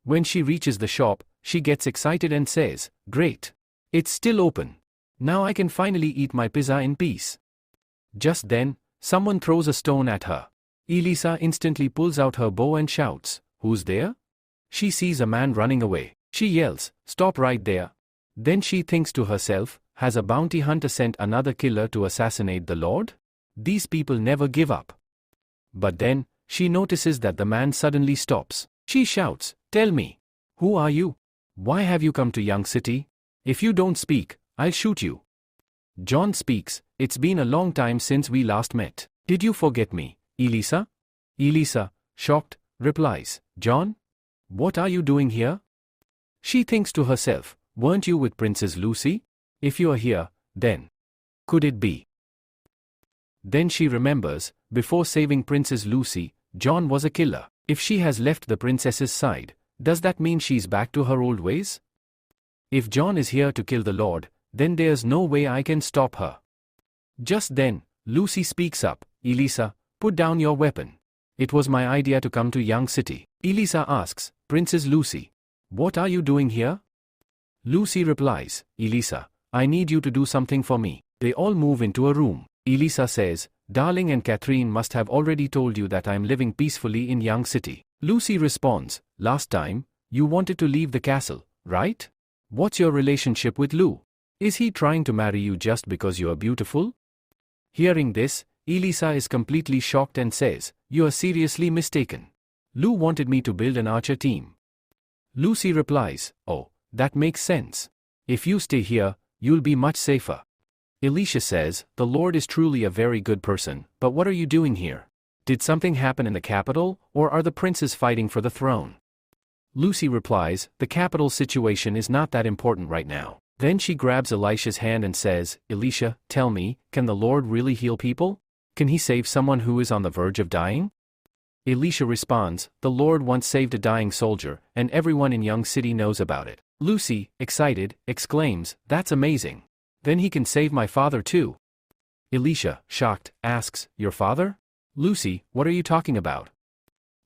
When she reaches the shop, she gets excited and says, great. It's still open. Now I can finally eat my pizza in peace. Just then, someone throws a stone at her. Elisa instantly pulls out her bow and shouts, who's there? She sees a man running away. She yells, stop right there. Then she thinks to herself, has a bounty hunter sent another killer to assassinate the Lord? These people never give up. But then, she notices that the man suddenly stops. She shouts, tell me, who are you? Why have you come to Young City? If you don't speak, I'll shoot you. John speaks, it's been a long time since we last met. Did you forget me, Elisa? Elisa, shocked, replies, John? What are you doing here? She thinks to herself, weren't you with Princess Lucy? If you are here, then could it be? Then she remembers, before saving Princess Lucy, John was a killer. If she has left the princess's side, does that mean she's back to her old ways? If John is here to kill the Lord, then there's no way I can stop her. Just then, Lucy speaks up, Elisa, put down your weapon. It was my idea to come to Young City. Elisa asks, Princess Lucy, what are you doing here? Lucy replies, Elisa, I need you to do something for me. They all move into a room. Elisa says, Darling and Catherine must have already told you that I'm living peacefully in Young City. Lucy responds, last time, you wanted to leave the castle, right? What's your relationship with Lou? Is he trying to marry you just because you are beautiful? Hearing this, Elisa is completely shocked and says, you are seriously mistaken. Lou wanted me to build an archer team. Lucy replies, oh, that makes sense. If you stay here, you'll be much safer. Elisa says, the Lord is truly a very good person, but what are you doing here? Did something happen in the capital, or are the princes fighting for the throne? Lucy replies, the capital situation is not that important right now. Then she grabs Elisha's hand and says, Elisha, tell me, can the Lord really heal people? Can he save someone who is on the verge of dying? Elisha responds, the Lord once saved a dying soldier, and everyone in Young City knows about it. Lucy, excited, exclaims, that's amazing. Then he can save my father too. Elisha, shocked, asks, your father? Lucy, what are you talking about?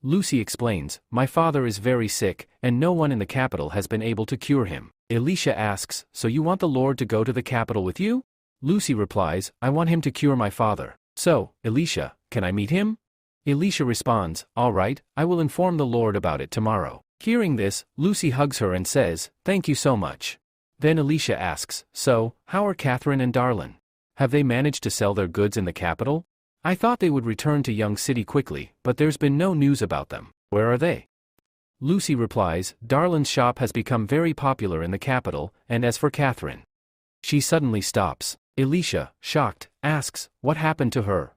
Lucy explains, my father is very sick, and no one in the capital has been able to cure him. Elisha asks, so you want the Lord to go to the capital with you? Lucy replies, I want him to cure my father. So, Elisha, can I meet him? Elisha responds, all right, I will inform the Lord about it tomorrow. Hearing this, Lucy hugs her and says, thank you so much. Then Elisha asks, so, how are Catherine and Darlin? Have they managed to sell their goods in the capital? I thought they would return to Young City quickly, but there's been no news about them. Where are they? Lucy replies, Darlin's shop has become very popular in the capital, and as for Catherine. She suddenly stops. Elisha, shocked, asks, what happened to her?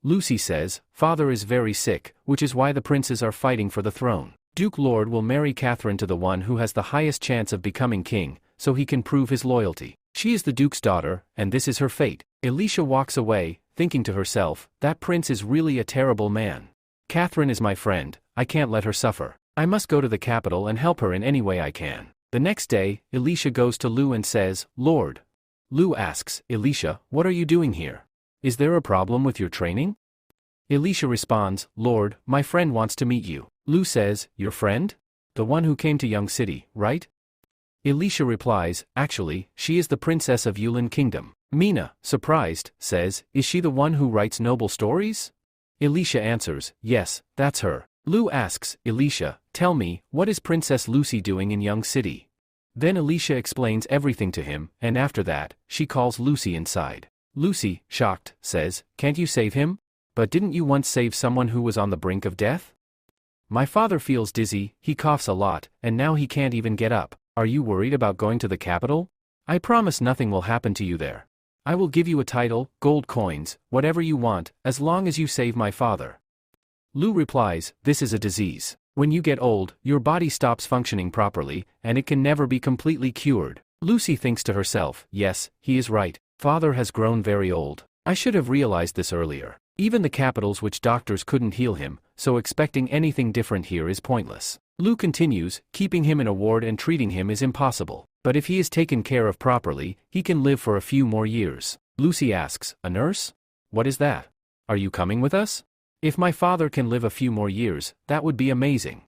Lucy says, father is very sick, which is why the princes are fighting for the throne. Duke Lord will marry Catherine to the one who has the highest chance of becoming king, so he can prove his loyalty. She is the duke's daughter, and this is her fate. Elisha walks away, thinking to herself, that prince is really a terrible man. Catherine is my friend, I can't let her suffer. I must go to the capital and help her in any way I can. The next day, Elisha goes to Lou and says, Lord. Lou asks, Elisha, what are you doing here? Is there a problem with your training? Elisha responds, Lord, my friend wants to meet you. Lou says, your friend? The one who came to Young City, right? Elisha replies, actually, she is the princess of Yulin Kingdom. Mina, surprised, says, is she the one who writes noble stories? Elisha answers, yes, that's her. Lou asks, Elisha, tell me, what is Princess Lucy doing in Young City? Then Elisha explains everything to him, and after that, she calls Lucy inside. Lucy, shocked, says, can't you save him? But didn't you once save someone who was on the brink of death? My father feels dizzy, he coughs a lot, and now he can't even get up. Are you worried about going to the capital? I promise nothing will happen to you there. I will give you a title, gold coins, whatever you want, as long as you save my father. Lu replies, this is a disease. When you get old, your body stops functioning properly, and it can never be completely cured. Lucy thinks to herself, yes, he is right. Father has grown very old. I should have realized this earlier. Even the capitals which doctors couldn't heal him, so expecting anything different here is pointless. Lu continues, keeping him in a ward and treating him is impossible. But if he is taken care of properly, he can live for a few more years. Lucy asks, a nurse? What is that? Are you coming with us? If my father can live a few more years, that would be amazing.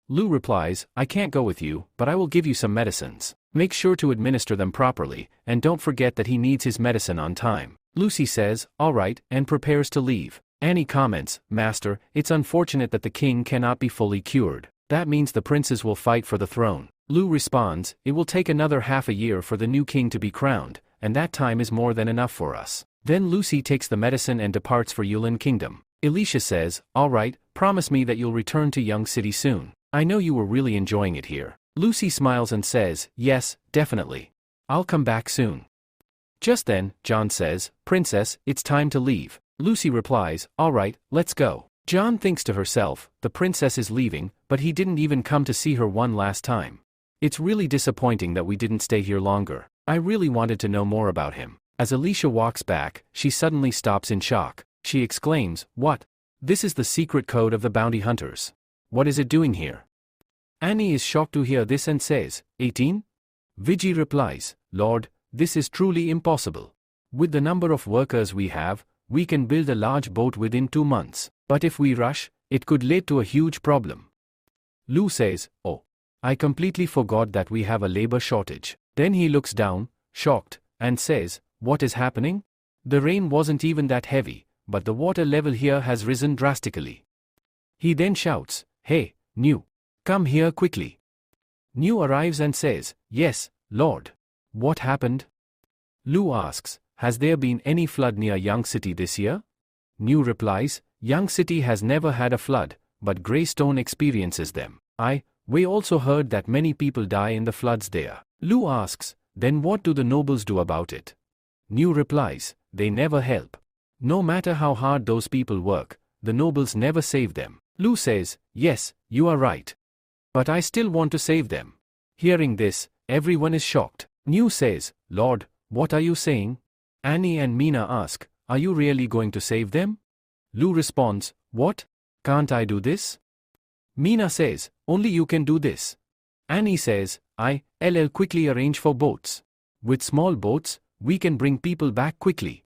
Lu replies, I can't go with you, but I will give you some medicines. Make sure to administer them properly, and don't forget that he needs his medicine on time. Lucy says, all right, and prepares to leave. Annie comments, Master, it's unfortunate that the king cannot be fully cured. That means the princes will fight for the throne. Lu responds, it will take another half a year for the new king to be crowned, and that time is more than enough for us. Then Lucy takes the medicine and departs for Yulin Kingdom. Alicia says, all right, promise me that you'll return to Young City soon. I know you were really enjoying it here. Lucy smiles and says, yes, definitely. I'll come back soon. Just then, John says, Princess, it's time to leave. Lucy replies, all right, let's go. John thinks to herself, the princess is leaving, but he didn't even come to see her one last time. It's really disappointing that we didn't stay here longer. I really wanted to know more about him. As Alicia walks back, she suddenly stops in shock. She exclaims, what? This is the secret code of the bounty hunters. What is it doing here? Annie is shocked to hear this and says, 18? Vijay replies, Lord, this is truly impossible. With the number of workers we have, we can build a large boat within 2 months. But if we rush, it could lead to a huge problem. Lu says, oh, I completely forgot that we have a labor shortage. Then he looks down, shocked, and says, what is happening? The rain wasn't even that heavy, but the water level here has risen drastically. He then shouts, hey, New, come here quickly. New arrives and says, yes, Lord. What happened? Lu asks, has there been any flood near Young City this year? New replies, Young City has never had a flood, but Greystone experiences them. We also heard that many people die in the floods there. Lu asks, then what do the nobles do about it? New replies, they never help. No matter how hard those people work, the nobles never save them. Lu says, yes, you are right. But I still want to save them. Hearing this, everyone is shocked. New says, Lord, what are you saying? Annie and Mina ask, are you really going to save them? Lu responds, what? Can't I do this? Mina says, only you can do this. Annie says, I'll quickly arrange for boats. With small boats, we can bring people back quickly.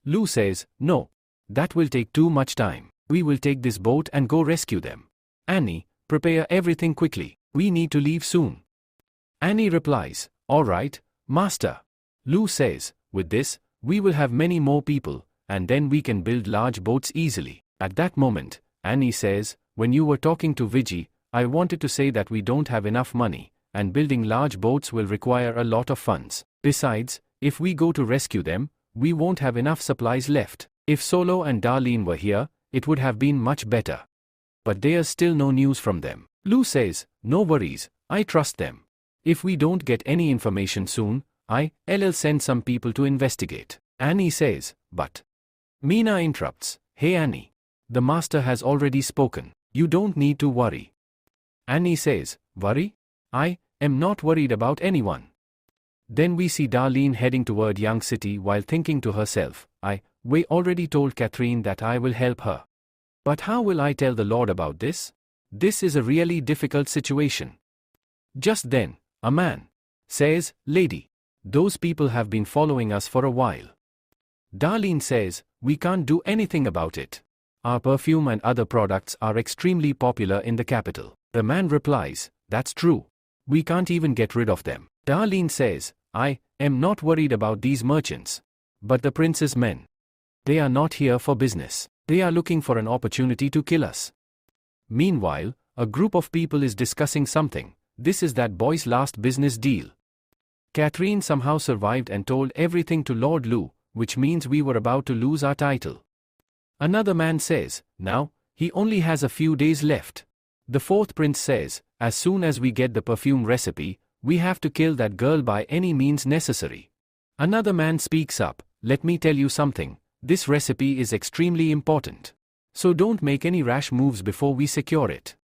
Lu says, no. That will take too much time. We will take this boat and go rescue them. Annie, prepare everything quickly. We need to leave soon. Annie replies, all right, Master. Lu says, with this, we will have many more people, and then we can build large boats easily. At that moment, Annie says, when you were talking to Vijay, I wanted to say that we don't have enough money, and building large boats will require a lot of funds. Besides, if we go to rescue them, we won't have enough supplies left. If Solo and Darlene were here, it would have been much better. But there's still no news from them. Lu says, no worries, I trust them. If we don't get any information soon, I'll send some people to investigate. Annie says, but. Mina interrupts, hey Annie. The master has already spoken. You don't need to worry. Annie says, worry? I am not worried about anyone. Then we see Darlene heading toward Young City while thinking to herself, we already told Catherine that I will help her. But how will I tell the Lord about this? This is a really difficult situation. Just then, a man says, lady, those people have been following us for a while. Darlene says, we can't do anything about it. Our perfume and other products are extremely popular in the capital. The man replies, that's true. We can't even get rid of them. Darlene says, I am not worried about these merchants. But the prince's men. They are not here for business. They are looking for an opportunity to kill us. Meanwhile, a group of people is discussing something. This is that boy's last business deal. Catherine somehow survived and told everything to Lord Lu, which means we were about to lose our title. Another man says, now, he only has a few days left. The fourth prince says, as soon as we get the perfume recipe, we have to kill that girl by any means necessary. Another man speaks up, let me tell you something, this recipe is extremely important. So don't make any rash moves before we secure it.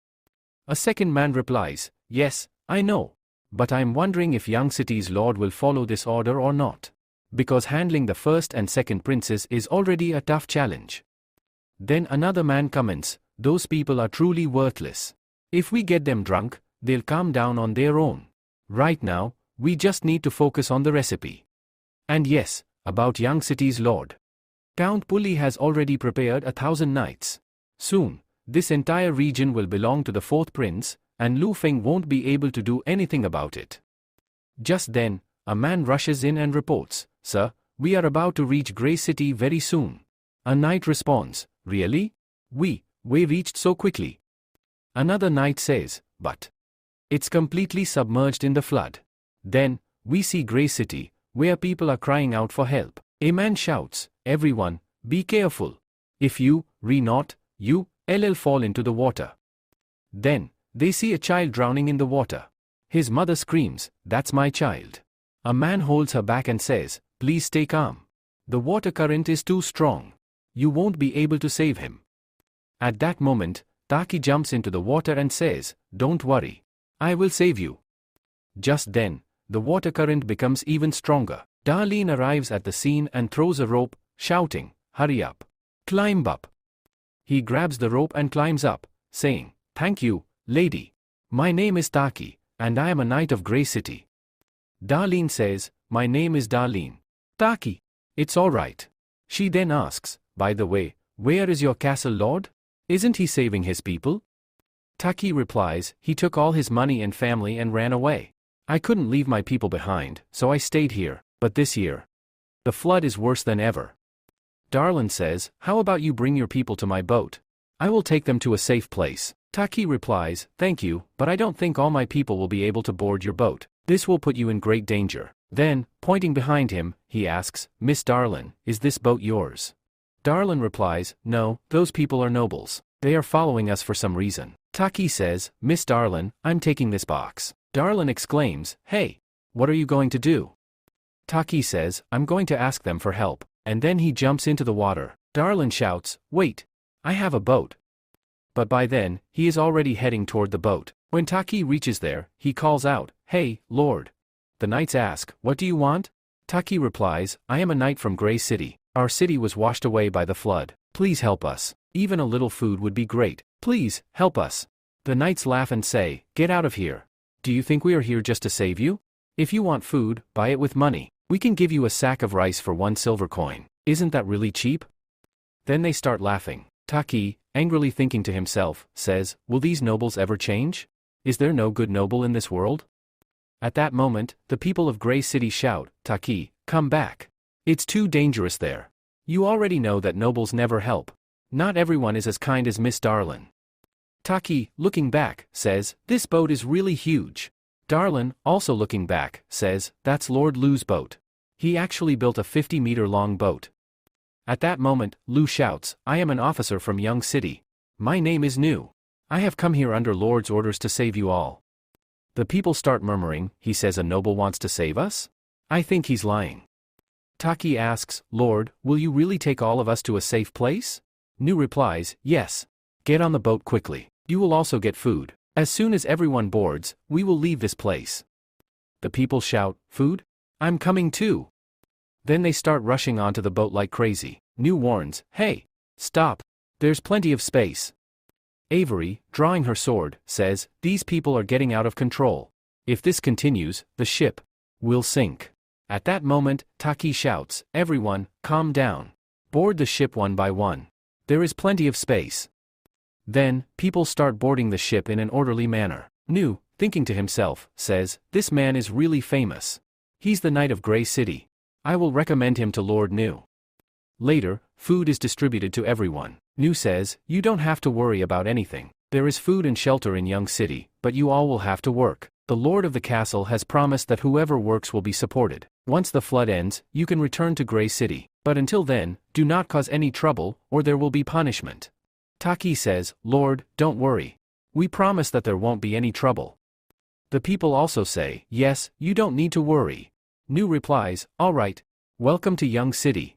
A second man replies, yes, I know. But I'm wondering if Young City's lord will follow this order or not. Because handling the first and second princes is already a tough challenge. Then another man comments, those people are truly worthless. If we get them drunk, they'll calm down on their own. Right now, we just need to focus on the recipe. And yes, about Young City's lord. Count Puli has already prepared 1,000 knights. Soon, this entire region will belong to the fourth prince, and Lu Feng won't be able to do anything about it. Just then, a man rushes in and reports, Sir, we are about to reach Grey City very soon. A knight responds, Really? We reached so quickly. Another knight says, But it's completely submerged in the flood. Then, we see Grey City, where people are crying out for help. A man shouts, Everyone, be careful. If you, not, you, fall into the water. Then, they see a child drowning in the water. His mother screams, That's my child. A man holds her back and says, Please stay calm. The water current is too strong. You won't be able to save him. At that moment, Taki jumps into the water and says, Don't worry. I will save you. Just then, the water current becomes even stronger. Darlene arrives at the scene and throws a rope, shouting, Hurry up. Climb up. He grabs the rope and climbs up, saying, Thank you, lady. My name is Taki, and I am a knight of Grey City. Darlene says, My name is Darlene. Taki. It's all right. She then asks, By the way, where is your castle lord? Isn't he saving his people? Taki replies, He took all his money and family and ran away. I couldn't leave my people behind, so I stayed here, but this year, the flood is worse than ever. Darlene says, How about you bring your people to my boat? I will take them to a safe place. Taki replies, Thank you, but I don't think all my people will be able to board your boat. This will put you in great danger. Then, pointing behind him, he asks, Miss Darlene, is this boat yours? Darlene replies, No, those people are nobles. They are following us for some reason. Taki says, Miss Darlene, I'm taking this box. Darlene exclaims, Hey, what are you going to do? Taki says, I'm going to ask them for help, and then he jumps into the water. Darlene shouts, Wait, I have a boat. But by then, he is already heading toward the boat. When Taki reaches there, he calls out, Hey, Lord. The knights ask, What do you want? Taki replies, I am a knight from Grey City. Our city was washed away by the flood. Please help us. Even a little food would be great. Please, help us. The knights laugh and say, Get out of here. Do you think we are here just to save you? If you want food, buy it with money. We can give you a sack of rice for 1 silver coin. Isn't that really cheap? Then they start laughing. Taki, angrily thinking to himself, says, Will these nobles ever change? Is there no good noble in this world? At that moment, the people of Grey City shout, Taki, come back. It's too dangerous there. You already know that nobles never help. Not everyone is as kind as Miss Darlene. Taki, looking back, says, This boat is really huge. Darlene, also looking back, says, That's Lord Lu's boat. He actually built a 50-meter-long boat. At that moment, Lu shouts, I am an officer from Young City. My name is Nu. I have come here under Lord's orders to save you all. The people start murmuring, He says a noble wants to save us? I think he's lying. Taki asks, Lord, will you really take all of us to a safe place? Nu replies, Yes. Get on the boat quickly. You will also get food. As soon as everyone boards, we will leave this place. The people shout, Food? I'm coming too. Then they start rushing onto the boat like crazy. Nu warns, Hey, stop. There's plenty of space. Avery, drawing her sword, says, These people are getting out of control. If this continues, the ship will sink. At that moment, Taki shouts, Everyone, calm down. Board the ship one by one. There is plenty of space. Then, people start boarding the ship in an orderly manner. Nu, thinking to himself, says, This man is really famous. He's the Knight of Grey City. I will recommend him to Lord Nu. Later, food is distributed to everyone. Nu says, You don't have to worry about anything. There is food and shelter in Young City, but you all will have to work. The Lord of the castle has promised that whoever works will be supported. Once the flood ends, you can return to Grey City. But until then, do not cause any trouble, or there will be punishment. Taki says, Lord, don't worry. We promise that there won't be any trouble. The people also say, yes, you don't need to worry. Lu replies, alright, welcome to Young City.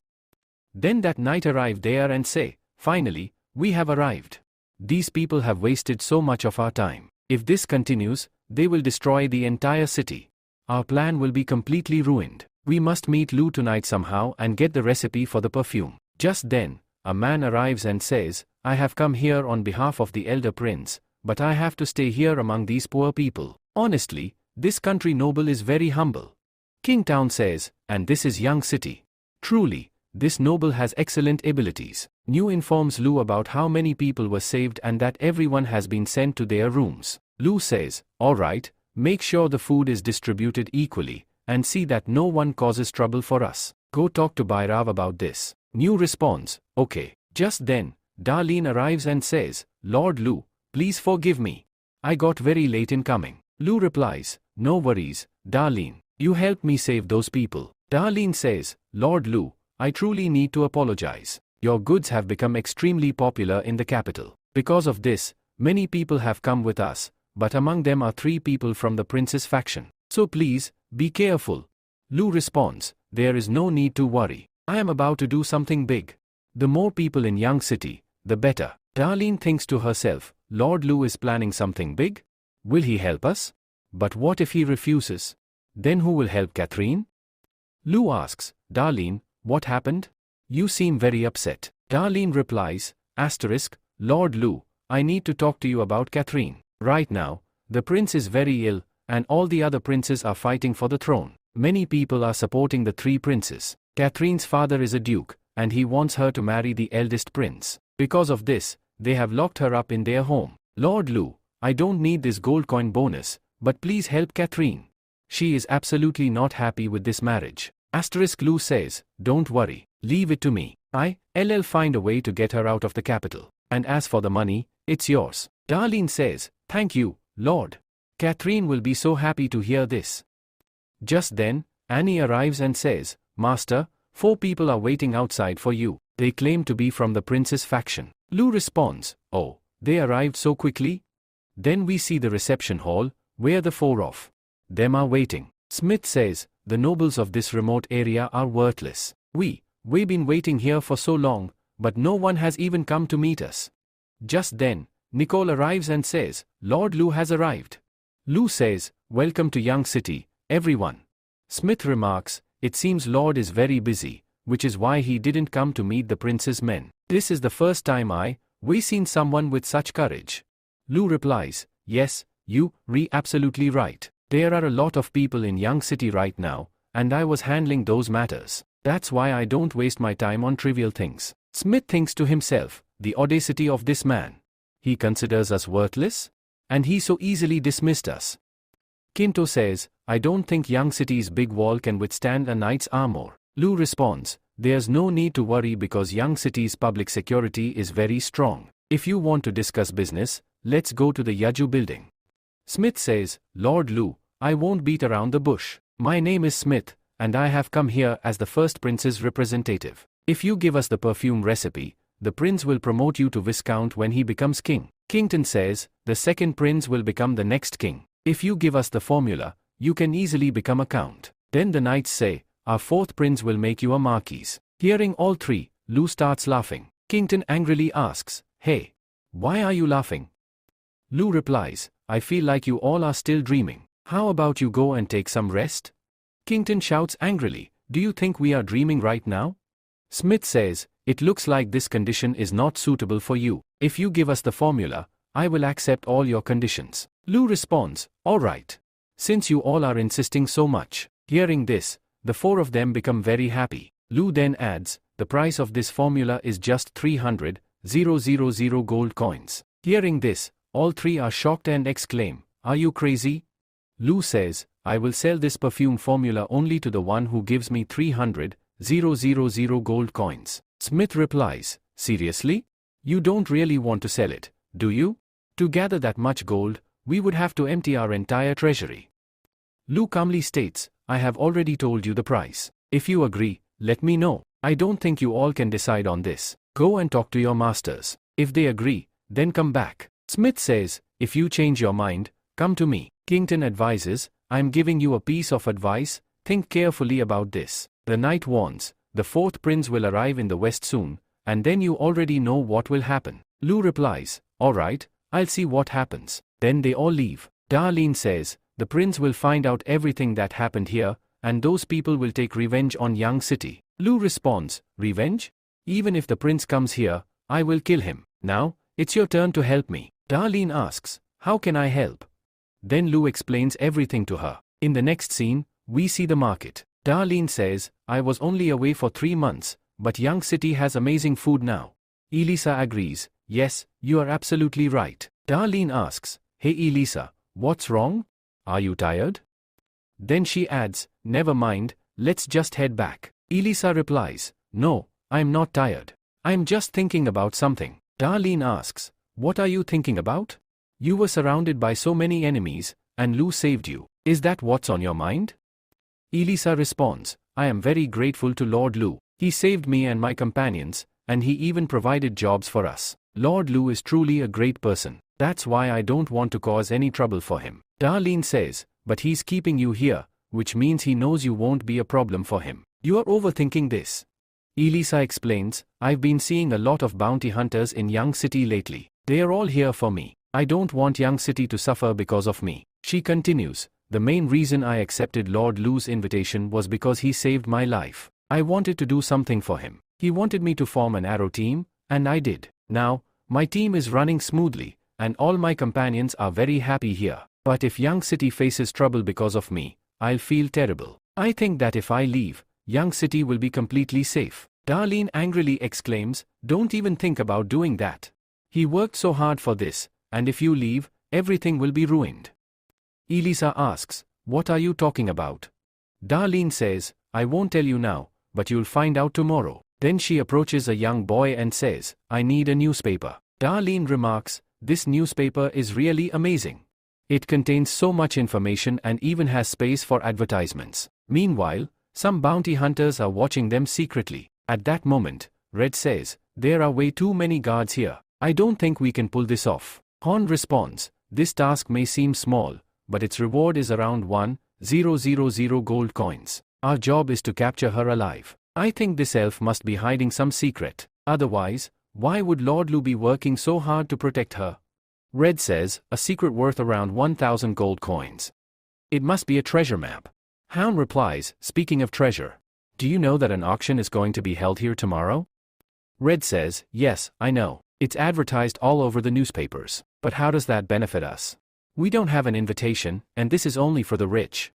Then that night arrive there and say, finally, we have arrived. These people have wasted so much of our time. If this continues, they will destroy the entire city. Our plan will be completely ruined. We must meet Lu tonight somehow and get the recipe for the perfume. Just then, a man arrives and says, I have come here on behalf of the elder prince, but I have to stay here among these poor people. Honestly, this country noble is very humble. King Town says, and this is Young City. Truly, this noble has excellent abilities. Lu informs Lu about how many people were saved and that everyone has been sent to their rooms. Lu says, alright, make sure the food is distributed equally, and see that no one causes trouble for us. Go talk to Bhairav about this. Lu responds, okay. Just then, Darlene arrives and says, Lord Lu, please forgive me. I got very late in coming. Lu replies, no worries, Darlene. You helped me save those people. Darlene says, Lord Lu, I truly need to apologize. Your goods have become extremely popular in the capital. Because of this, many people have come with us, but among them are 3 people from the prince's faction. So please, be careful. Lu responds, there is no need to worry. I am about to do something big. The more people in Young City, the better. Darlene thinks to herself, Lord Lu is planning something big? Will he help us? But what if he refuses? Then who will help Catherine? Lu asks, Darlene, what happened? You seem very upset. Darlene replies, Lord Lu, I need to talk to you about Catherine. Right now, the prince is very ill, and all the other princes are fighting for the throne. Many people are supporting the 3 princes. Catherine's father is a duke, and he wants her to marry the eldest prince. Because of this, they have locked her up in their home. Lord Lu, I don't need this gold coin bonus, but please help Catherine. She is absolutely not happy with this marriage. Lu says, don't worry, leave it to me. I'll find a way to get her out of the capital. And as for the money, it's yours. Darlene says, thank you, Lord. Catherine will be so happy to hear this. Just then, Annie arrives and says, Master, 4 people are waiting outside for you. They claim to be from the prince's faction. Lu responds, oh, they arrived so quickly? Then we see the reception hall, where the 4 of them are waiting. Smith says, the nobles of this remote area are worthless. We've been waiting here for so long, but no one has even come to meet us. Just then, Nicole arrives and says, Lord Lu has arrived. Lu says, welcome to Young City, everyone. Smith remarks, it seems Lord is very busy, which is why he didn't come to meet the prince's men. This is the first time we've seen someone with such courage. Lu replies, yes, you're absolutely right. There are a lot of people in Young City right now, and I was handling those matters. That's why I don't waste my time on trivial things. Smith thinks to himself, the audacity of this man. He considers us worthless? And he so easily dismissed us. Kinto says, I don't think Young City's big wall can withstand a knight's armor. Lu responds, there's no need to worry because Young City's public security is very strong. If you want to discuss business, let's go to the Yaju building. Smith says, Lord Lu, I won't beat around the bush. My name is Smith, and I have come here as the first prince's representative. If you give us the perfume recipe, the prince will promote you to Viscount when he becomes king. Kington says, the second prince will become the next king. If you give us the formula, you can easily become a count. Then the knights say, our 4th prince will make you a marquise. Hearing all 3, Lu starts laughing. Kington angrily asks, hey, why are you laughing? Lu replies, I feel like you all are still dreaming. How about you go and take some rest? Kington shouts angrily, do you think we are dreaming right now? Smith says, it looks like this condition is not suitable for you. If you give us the formula, I will accept all your conditions. Lu responds, all right. Since you all are insisting so much. Hearing this, the 4 of them become very happy. Lu then adds, the price of this formula is just 300,000 gold coins. Hearing this, all 3 are shocked and exclaim, are you crazy? Lu says, I will sell this perfume formula only to the one who gives me 300,000 gold coins. Smith replies, seriously? You don't really want to sell it, do you? To gather that much gold, we would have to empty our entire treasury. Lu calmly states, I have already told you the price. If you agree, let me know. I don't think you all can decide on this. Go and talk to your masters. If they agree, then come back. Smith says, if you change your mind, come to me. Kington advises, I'm giving you a piece of advice, think carefully about this. The knight warns, the fourth prince will arrive in the west soon, and then you already know what will happen. Lu replies, alright, I'll see what happens. Then they all leave. Darlene says, the prince will find out everything that happened here, and those people will take revenge on Young City. Lu responds, revenge? Even if the prince comes here, I will kill him. Now, it's your turn to help me. Darlene asks, how can I help? Then Lu explains everything to her. In the next scene, we see the market. Darlene says, I was only away for 3 months, but Young City has amazing food now. Elisa agrees, yes, you are absolutely right. Darlene asks, hey Elisa, what's wrong? Are you tired? Then she adds, never mind, let's just head back. Elisa replies, no, I'm not tired. I'm just thinking about something. Darlene asks, what are you thinking about? You were surrounded by so many enemies, and Lu saved you. Is that what's on your mind? Elisa responds, I am very grateful to Lord Lu. He saved me and my companions, and he even provided jobs for us. Lord Lu is truly a great person. That's why I don't want to cause any trouble for him. Darlene says, but he's keeping you here, which means he knows you won't be a problem for him. You are overthinking this. Elisa explains, I've been seeing a lot of bounty hunters in Young City lately. They are all here for me. I don't want Young City to suffer because of me. She continues, the main reason I accepted Lord Lu's invitation was because he saved my life. I wanted to do something for him. He wanted me to form an arrow team, and I did. Now, my team is running smoothly, and all my companions are very happy here. But if Young City faces trouble because of me, I'll feel terrible. I think that if I leave, Young City will be completely safe. Darlene angrily exclaims, don't even think about doing that. He worked so hard for this, and if you leave, everything will be ruined. Elisa asks, what are you talking about? Darlene says, I won't tell you now, but you'll find out tomorrow. Then she approaches a young boy and says, I need a newspaper. Darlene remarks, this newspaper is really amazing. It contains so much information and even has space for advertisements. Meanwhile, some bounty hunters are watching them secretly. At that moment, Red says, there are way too many guards here. I don't think we can pull this off. Horn responds, this task may seem small, but its reward is around 1,000 gold coins. Our job is to capture her alive. I think this elf must be hiding some secret. Otherwise, why would Lord Lu be working so hard to protect her? Red says, a secret worth around 1,000 gold coins. It must be a treasure map. Hound replies, speaking of treasure, do you know that an auction is going to be held here tomorrow? Red says, yes, I know. It's advertised all over the newspapers. But how does that benefit us? We don't have an invitation, and this is only for the rich.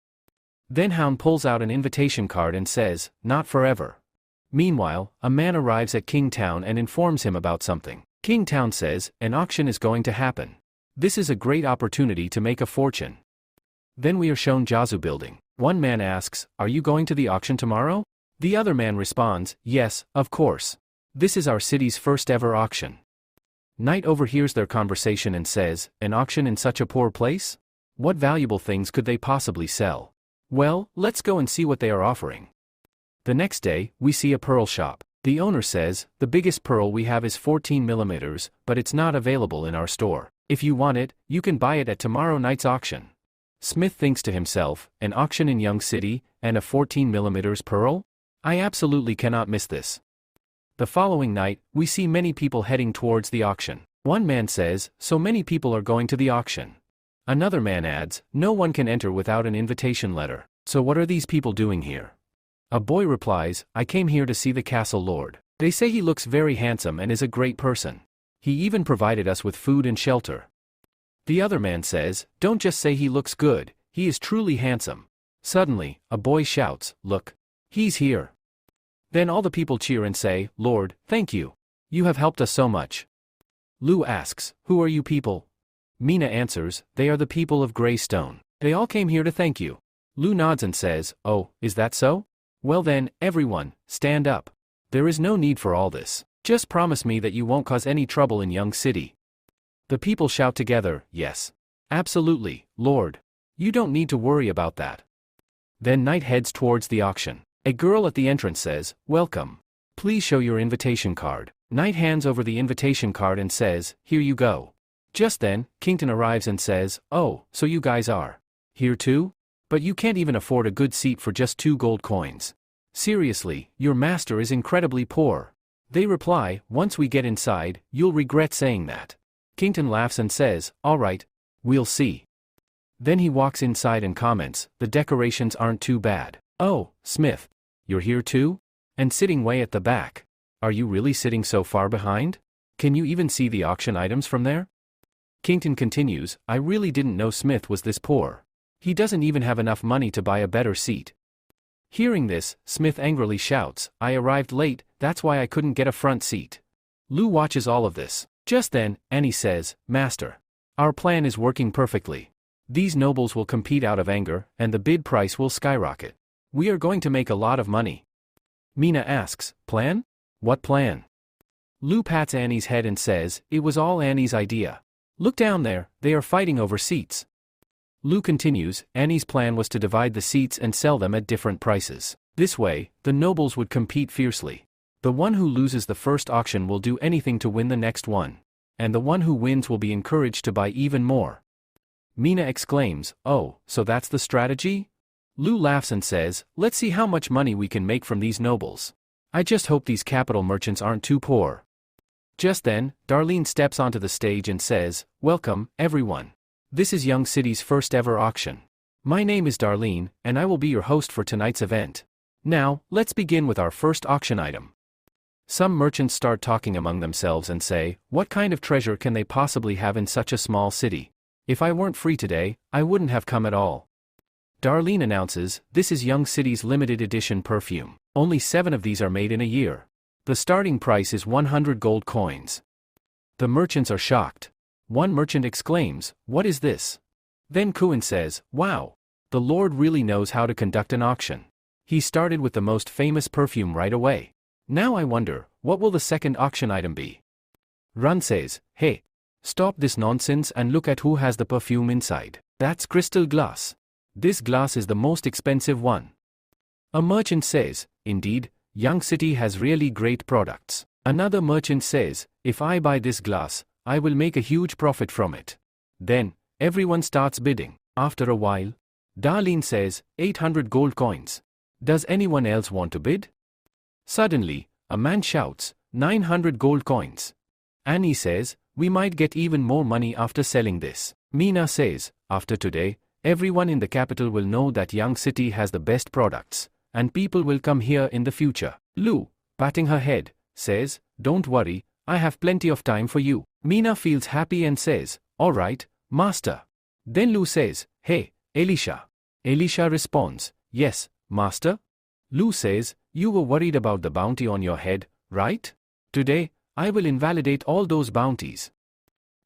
Then Hound pulls out an invitation card and says, not forever. Meanwhile, a man arrives at Kingtown and informs him about something. Kingtown says, an auction is going to happen. This is a great opportunity to make a fortune. Then we are shown Jiazu building. One man asks, are you going to the auction tomorrow? The other man responds, yes, of course. This is our city's first ever auction. Knight overhears their conversation and says, an auction in such a poor place? What valuable things could they possibly sell? Well, let's go and see what they are offering. The next day, we see a pearl shop. The owner says, the biggest pearl we have is 14 millimeters, but it's not available in our store. If you want it, you can buy it at tomorrow night's auction. Smith thinks to himself, an auction in Young City, and a 14 millimeters pearl? I absolutely cannot miss this. The following night, we see many people heading towards the auction. One man says, so many people are going to the auction. Another man adds, no one can enter without an invitation letter. So what are these people doing here? A boy replies, I came here to see the castle lord. They say he looks very handsome and is a great person. He even provided us with food and shelter. The other man says, don't just say he looks good, he is truly handsome. Suddenly, a boy shouts, look. He's here. Then all the people cheer and say, Lord, thank you. You have helped us so much. Lu asks, who are you people? Mina answers, they are the people of Grey Stone. They all came here to thank you. Lu nods and says, oh, is that so? Well then, everyone, stand up. There is no need for all this. Just promise me that you won't cause any trouble in Young City. The people shout together, yes. Absolutely, Lord. You don't need to worry about that. Then Knight heads towards the auction. A girl at the entrance says, welcome. Please show your invitation card. Knight hands over the invitation card and says, here you go. Just then, Kington arrives and says, "Oh, so you guys are here too? But you can't even afford a good seat for just 2 gold coins. Seriously, your master is incredibly poor." They reply, "Once we get inside, you'll regret saying that." Kington laughs and says, "Alright, we'll see." Then he walks inside and comments, "The decorations aren't too bad." "Oh, Smith. You're here too? And sitting way at the back. Are you really sitting so far behind? Can you even see the auction items from there?" Kington continues, "I really didn't know Smith was this poor. He doesn't even have enough money to buy a better seat." Hearing this, Smith angrily shouts, "I arrived late, that's why I couldn't get a front seat." Lou watches all of this. Just then, Annie says, "Master. Our plan is working perfectly. These nobles will compete out of anger, and the bid price will skyrocket. We are going to make a lot of money." Mina asks, "Plan? What plan?" Lou pats Annie's head and says, "It was all Annie's idea. Look down there, they are fighting over seats." Lou continues, "Annie's plan was to divide the seats and sell them at different prices. This way, the nobles would compete fiercely. The one who loses the first auction will do anything to win the next one. And the one who wins will be encouraged to buy even more." Mina exclaims, "Oh, so that's the strategy?" Lou laughs and says, "Let's see how much money we can make from these nobles. I just hope these capital merchants aren't too poor." Just then, Darlene steps onto the stage and says, "Welcome, everyone. This is Young City's first ever auction. My name is Darlene, and I will be your host for tonight's event. Now, let's begin with our first auction item." Some merchants start talking among themselves and say, "What kind of treasure can they possibly have in such a small city? If I weren't free today, I wouldn't have come at all." Darlene announces, "This is Young City's limited edition perfume. Only 7 of these are made in a year. The starting price is 100 gold coins." The merchants are shocked. One merchant exclaims, "What is this?" Then Kuin says, "Wow. The Lord really knows how to conduct an auction. He started with the most famous perfume right away. Now I wonder, what will the second auction item be?" Run says, "Hey. Stop this nonsense and look at who has the perfume inside. That's crystal glass. This glass is the most expensive one." A merchant says, "Indeed, Young City has really great products." Another merchant says, "If I buy this glass, I will make a huge profit from it." Then, everyone starts bidding. After a while, Darlene says, 800 gold coins. Does anyone else want to bid? Suddenly, a man shouts, 900 gold coins. Annie says, "We might get even more money after selling this." Mina says, "After today, everyone in the capital will know that Young City has the best products, and people will come here in the future." Lou, patting her head, says, "Don't worry, I have plenty of time for you." Mina feels happy and says, "All right, master." Then Lou says, "Hey, Elisha." Elisha responds, "Yes, master." Lou says, "You were worried about the bounty on your head, right? Today, I will invalidate all those bounties."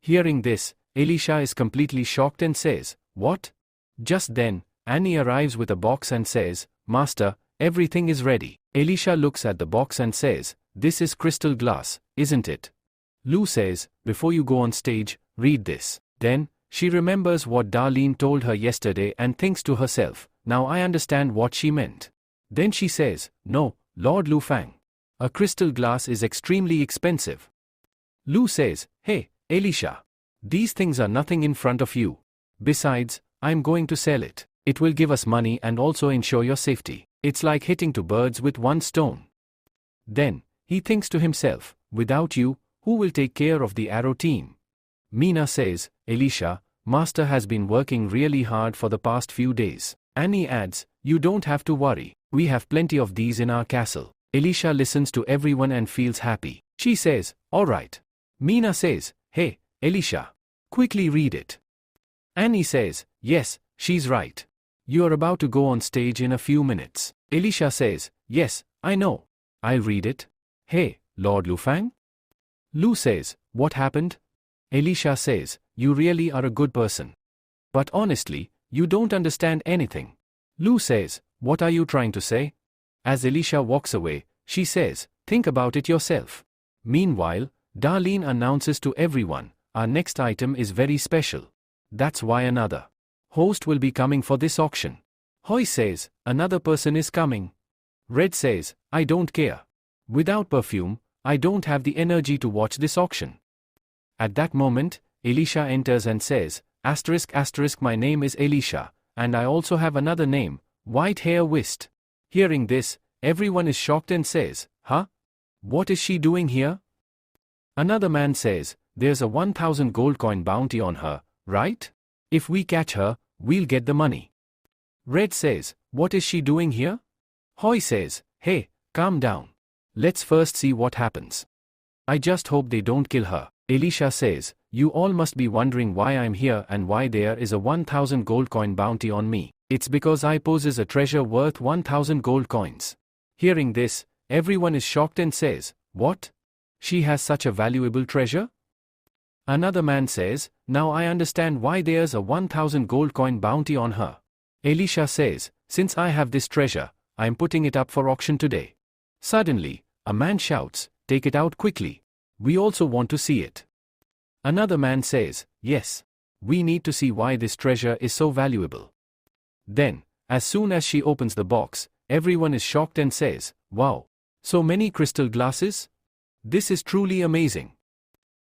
Hearing this, Elisha is completely shocked and says, "What?" Just then, Annie arrives with a box and says, "Master, everything is ready." Elisha looks at the box and says, "This is crystal glass, isn't it?" Lou says, "Before you go on stage, read this." Then, she remembers what Darlene told her yesterday and thinks to herself, "Now I understand what she meant." Then she says, "No, Lord Lu Fang. A crystal glass is extremely expensive." Lou says, "Hey, Elisha. These things are nothing in front of you. Besides, I'm going to sell it. It will give us money and also ensure your safety. It's like hitting 2 birds with 1 stone." Then, he thinks to himself, "Without you, who will take care of the arrow team?" Mina says, "Elisha, master has been working really hard for the past few days." Annie adds, "You don't have to worry. We have plenty of these in our castle." Elisha listens to everyone and feels happy. She says, "All right." Mina says, "Hey, Elisha. Quickly read it." Annie says, "Yes, she's right. You are about to go on stage in a few minutes." Elisha says, "Yes, I know. I'll read it." "Hey, Lord Lu Fang?" Lou says, "What happened?" Elisha says, "You really are a good person. But honestly, you don't understand anything." Lou says, "What are you trying to say?" As Elisha walks away, she says, "Think about it yourself." Meanwhile, Darlene announces to everyone, "Our next item is very special. That's why another host will be coming for this auction." Hoi says, "Another person is coming." Red says, "I don't care. Without perfume, I don't have the energy to watch this auction." At that moment, Elisha enters and says, ***, my name is Elisha, and I also have another name, White Hair Whist. Hearing this, everyone is shocked and says, huh? What is she doing here? Another man says, there's a 1,000 gold coin bounty on her, right? If we catch her, we'll get the money. Red says, what is she doing here? Hoy says, hey, calm down. Let's first see what happens. I just hope they don't kill her. Elisha says, you all must be wondering why I'm here and why there is a 1,000 gold coin bounty on me. It's because I possess a treasure worth 1,000 gold coins. Hearing this, everyone is shocked and says, what? She has such a valuable treasure? Another man says, now I understand why there's a 1,000 gold coin bounty on her. Elisha says, since I have this treasure, I'm putting it up for auction today. Suddenly, a man shouts, take it out quickly. We also want to see it. Another man says, yes. We need to see why this treasure is so valuable. Then, as soon as she opens the box, everyone is shocked and says, wow, so many crystal glasses? This is truly amazing.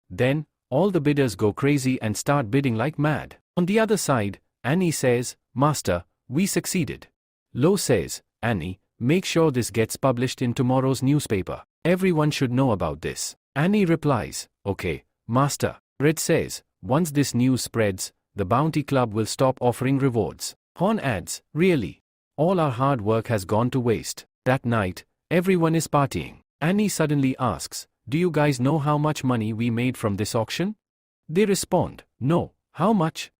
Then, all the bidders go crazy and start bidding like mad. On the other side, Annie says, Master, we succeeded. Lo says, Annie, make sure this gets published in tomorrow's newspaper. Everyone should know about this. Annie replies, okay, Master. Red says, once this news spreads, the Bounty Club will stop offering rewards. Horn adds, really? All our hard work has gone to waste. That night, everyone is partying. Annie suddenly asks, do you guys know how much money we made from this auction? They respond, no, how much?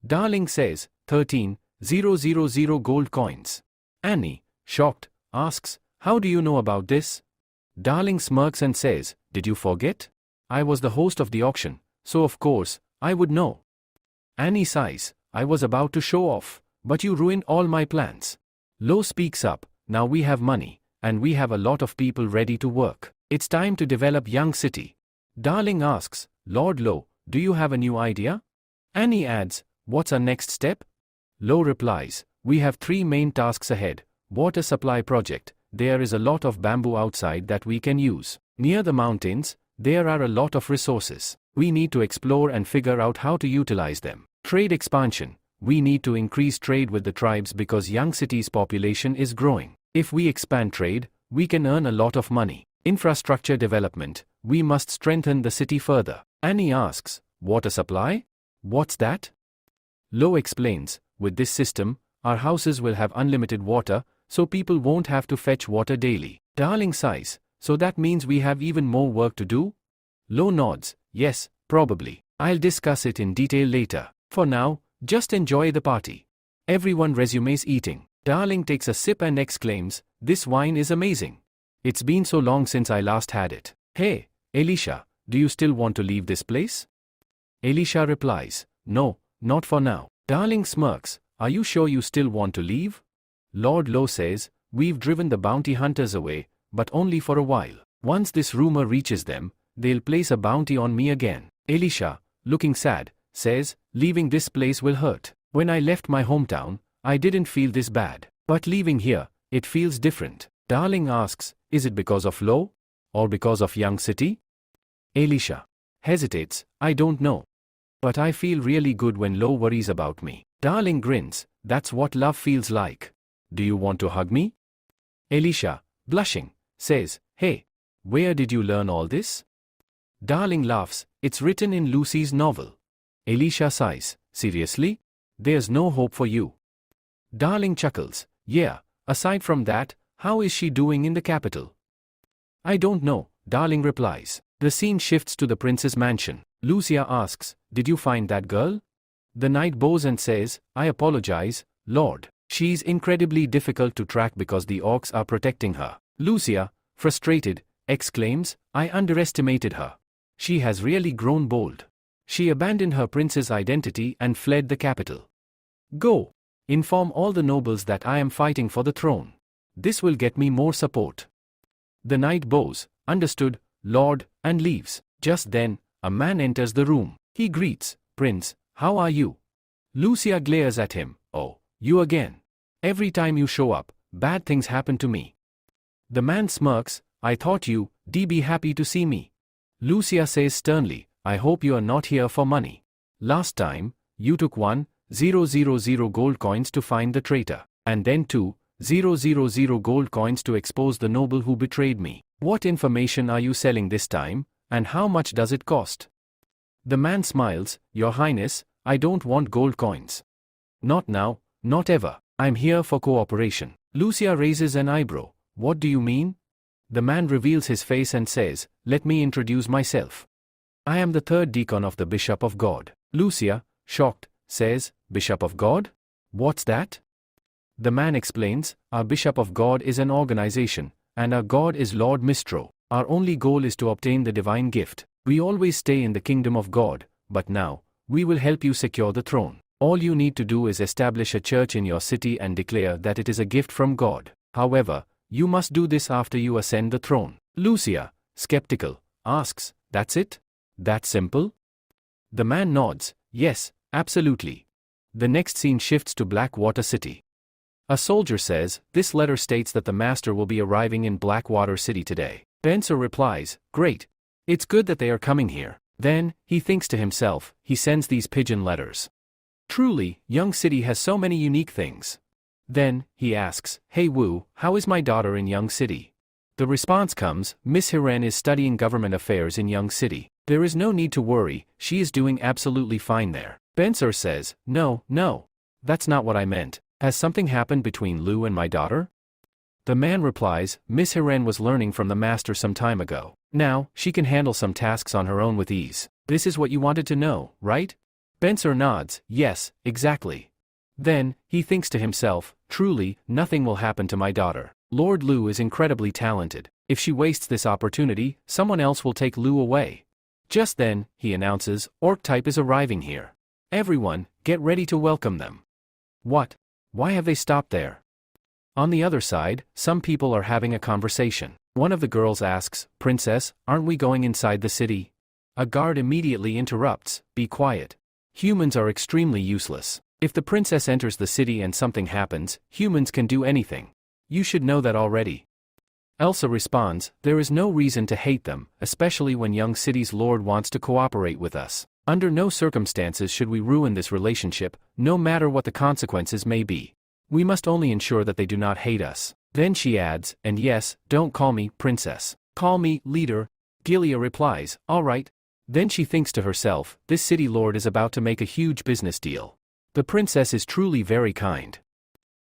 Darling says, 13,000 gold coins. Annie, shocked, asks, how do you know about this? Darling smirks and says, did you forget? I was the host of the auction, so of course, I would know. Annie sighs, I was about to show off, but you ruined all my plans. Lo speaks up, now we have money, and we have a lot of people ready to work. It's time to develop Young City. Darling asks, Lord Lo, do you have a new idea? Annie adds, what's our next step? Lo replies, we have 3 main tasks ahead. Water supply project, there is a lot of bamboo outside that we can use. Near the mountains, there are a lot of resources. We need to explore and figure out how to utilize them. Trade expansion, we need to increase trade with the tribes because Young City's population is growing. If we expand trade, we can earn a lot of money. Infrastructure development, we must strengthen the city further. Annie asks, water supply? What's that? Lo explains, with this system, our houses will have unlimited water, so people won't have to fetch water daily. Darling sighs, so that means we have even more work to do? Lo nods, yes, probably. I'll discuss it in detail later. For now, just enjoy the party. Everyone resumes eating. Darling takes a sip and exclaims, this wine is amazing. It's been so long since I last had it. Hey, Elisha, do you still want to leave this place? Elisha replies, no, not for now. Darling smirks, are you sure you still want to leave? Lord Lo says, we've driven the bounty hunters away, but only for a while. Once this rumor reaches them, they'll place a bounty on me again. Elisha, looking sad, says, leaving this place will hurt. When I left my hometown, I didn't feel this bad. But leaving here, it feels different. Darling asks, is it because of Lo? Or because of Young City? Elisha hesitates, I don't know. But I feel really good when Lo worries about me. Darling grins, that's what love feels like. Do you want to hug me? Elisha, blushing, says, hey, where did you learn all this? Darling laughs, it's written in Lucy's novel. Elisha sighs, seriously? There's no hope for you. Darling chuckles, yeah, aside from that, how is she doing in the capital? I don't know, Darling replies. The scene shifts to the prince's mansion. Lucia asks, did you find that girl? The knight bows and says, I apologize, Lord. She's incredibly difficult to track because the orcs are protecting her. Lucia, frustrated, exclaims, I underestimated her. She has really grown bold. She abandoned her prince's identity and fled the capital. Go. Inform all the nobles that I am fighting for the throne. This will get me more support. The knight bows, understood, Lord, and leaves. Just then, a man enters the room. He greets, Prince, how are you? Lucia glares at him, oh, you again. Every time you show up, bad things happen to me. The man smirks, I thought you'd be happy to see me. Lucia says sternly, I hope you are not here for money. Last time, you took 1,000 gold coins to find the traitor, and then 2,000 gold coins to expose the noble who betrayed me. What information are you selling this time, and how much does it cost? The man smiles, Your Highness, I don't want gold coins. Not now, not ever. I'm here for cooperation. Lucia raises an eyebrow. What do you mean? The man reveals his face and says, Let me introduce myself. I am the third deacon of the Bishop of God. Lucia, shocked, says, Bishop of God? What's that? The man explains, Our Bishop of God is an organization, and our God is Lord Mistro. Our only goal is to obtain the divine gift. We always stay in the kingdom of God, but now, we will help you secure the throne. All you need to do is establish a church in your city and declare that it is a gift from God. However, you must do this after you ascend the throne. Lucia, skeptical, asks, That's it? That simple? The man nods, Yes, absolutely. The next scene shifts to Blackwater City. A soldier says, This letter states that the master will be arriving in Blackwater City today. Spencer replies, Great. It's good that they are coming here. Then, he thinks to himself, he sends these pigeon letters. Truly, Young City has so many unique things. Then, he asks, Hey Wu, how is my daughter in Young City? The response comes, Miss Hiren is studying government affairs in Young City. There is no need to worry, she is doing absolutely fine there. Spencer says, No, that's not what I meant. Has something happened between Lu and my daughter? The man replies, Miss Hiren was learning from the master some time ago. Now, she can handle some tasks on her own with ease. This is what you wanted to know, right? Spencer nods, Yes, exactly. Then, he thinks to himself, Truly, nothing will happen to my daughter. Lord Lu is incredibly talented. If she wastes this opportunity, someone else will take Lu away. Just then, he announces, Orc type is arriving here. Everyone, get ready to welcome them. What? Why have they stopped there? On the other side, some people are having a conversation. One of the girls asks, Princess, aren't we going inside the city? A guard immediately interrupts, Be quiet. Humans are extremely useless. If the princess enters the city and something happens, humans can do anything. You should know that already. Elsa responds, There is no reason to hate them, especially when Young City's lord wants to cooperate with us. Under no circumstances should we ruin this relationship, no matter what the consequences may be. We must only ensure that they do not hate us. Then she adds, And yes, don't call me princess. Call me leader. Gilia replies, All right. Then she thinks to herself, This city lord is about to make a huge business deal. The princess is truly very kind.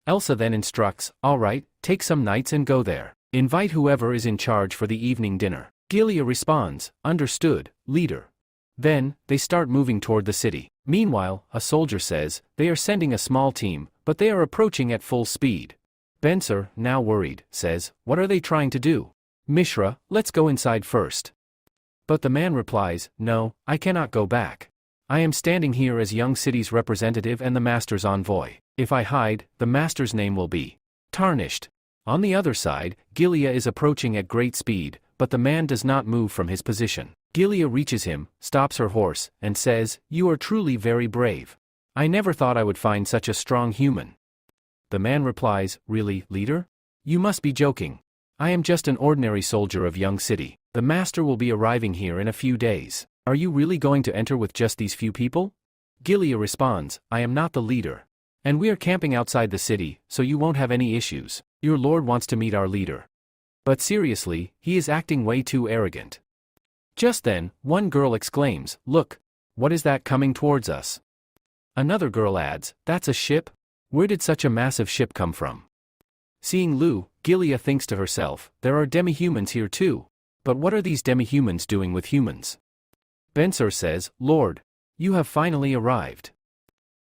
Elsa then instructs, All right, take some knights and go there. Invite whoever is in charge for the evening dinner. Gilia responds, Understood, leader. Then, they start moving toward the city. Meanwhile, a soldier says, They are sending a small team, but they are approaching at full speed. Spencer, now worried, says, What are they trying to do? Mishra, let's go inside first. But the man replies, No, I cannot go back. I am standing here as Young City's representative and the master's envoy. If I hide, the master's name will be tarnished. On the other side, Gilia is approaching at great speed, but the man does not move from his position. Gilia reaches him, stops her horse, and says, You are truly very brave. I never thought I would find such a strong human. The man replies, Really, leader? You must be joking. I am just an ordinary soldier of Young City. The master will be arriving here in a few days. Are you really going to enter with just these few people? Gilia responds, I am not the leader. And we are camping outside the city, so you won't have any issues. Your lord wants to meet our leader. But seriously, he is acting way too arrogant. Just then, one girl exclaims, Look! What is that coming towards us? Another girl adds, That's a ship? Where did such a massive ship come from? Seeing Lu, Gilia thinks to herself, There are demi-humans here too. But what are these demi-humans doing with humans? Spencer says, Lord, you have finally arrived.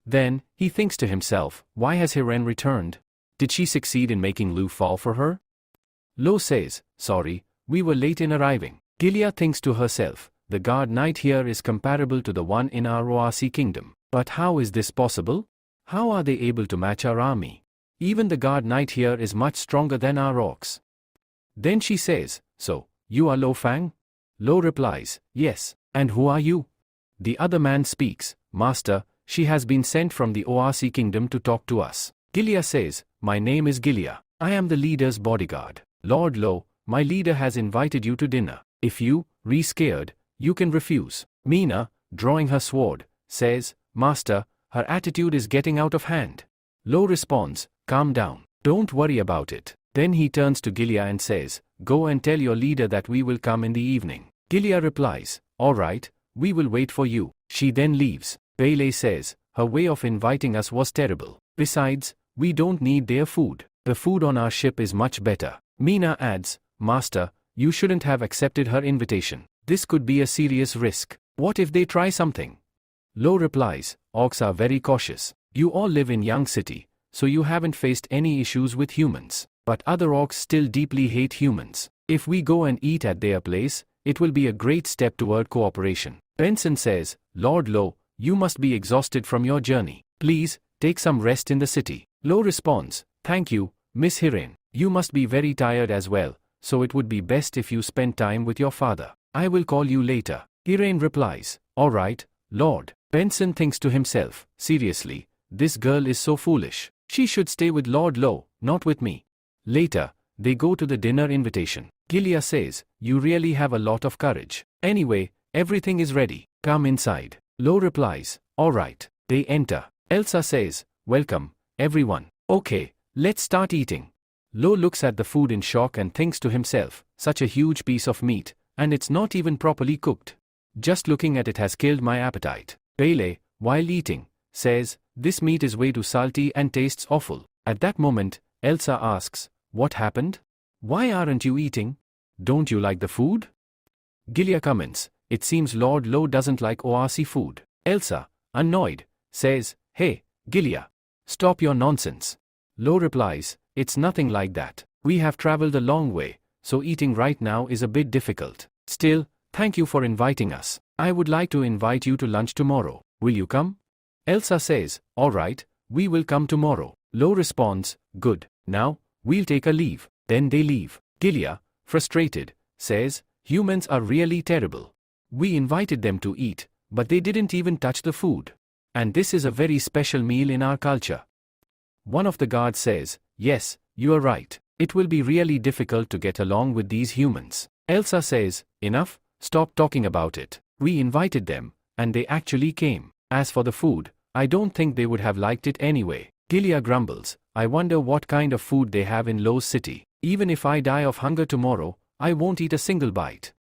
Then, he thinks to himself, Why has Hiren returned? Did she succeed in making Lu fall for her? Lo says, Sorry, we were late in arriving. Gilia thinks to herself, The guard knight here is comparable to the one in our Oasi kingdom. But how is this possible? How are they able to match our army? Even the guard knight here is much stronger than our orcs. Then she says, So, you are Lo Fang? Lo replies, Yes, and who are you? The other man speaks, Master, she has been sent from the Oasi kingdom to talk to us. Gilia says, My name is Gilia. I am the leader's bodyguard. Lord Lo, my leader has invited you to dinner. If you, scared, you can refuse. Mina, drawing her sword, says, Master, her attitude is getting out of hand. Lo responds, calm down. Don't worry about it. Then he turns to Gilia and says, go and tell your leader that we will come in the evening. Gilia replies, all right, we will wait for you. She then leaves. Bailey says, her way of inviting us was terrible. Besides, we don't need their food. The food on our ship is much better. Mina adds, Master, you shouldn't have accepted her invitation. This could be a serious risk. What if they try something? Lo replies, orcs are very cautious. You all live in Young City, so you haven't faced any issues with humans. But other orcs still deeply hate humans. If we go and eat at their place, it will be a great step toward cooperation. Benson says, Lord Lo, you must be exhausted from your journey. Please, take some rest in the city. Lo responds, thank you, Miss Hiren. You must be very tired as well, so it would be best if you spend time with your father. I will call you later. Hiren replies, all right, Lord. Benson thinks to himself, seriously, this girl is so foolish. She should stay with Lord Lo, not with me. Later, they go to the dinner invitation. Gilia says, you really have a lot of courage. Anyway, everything is ready. Come inside. Lo replies, all right. They enter. Elsa says, welcome, everyone. Okay, let's start eating. Lo looks at the food in shock and thinks to himself, such a huge piece of meat, and it's not even properly cooked. Just looking at it has killed my appetite. Bailey, while eating, says, this meat is way too salty and tastes awful. At that moment, Elsa asks, what happened? Why aren't you eating? Don't you like the food? Gilia comments, it seems Lord Lo doesn't like ORC food. Elsa, annoyed, says, hey, Gilia, stop your nonsense. Lo replies, it's nothing like that. We have traveled a long way, so eating right now is a bit difficult. Still, thank you for inviting us. I would like to invite you to lunch tomorrow. Will you come? Elsa says, all right, we will come tomorrow. Lo responds, good. Now, we'll take a leave. Then they leave. Gilia, frustrated, says, humans are really terrible. We invited them to eat, but they didn't even touch the food. And this is a very special meal in our culture. One of the guards says, yes, you are right. It will be really difficult to get along with these humans. Elsa says, enough, stop talking about it. We invited them, and they actually came. As for the food, I don't think they would have liked it anyway. Gilia grumbles, I wonder what kind of food they have in Lo's city. Even if I die of hunger tomorrow, I won't eat a single bite.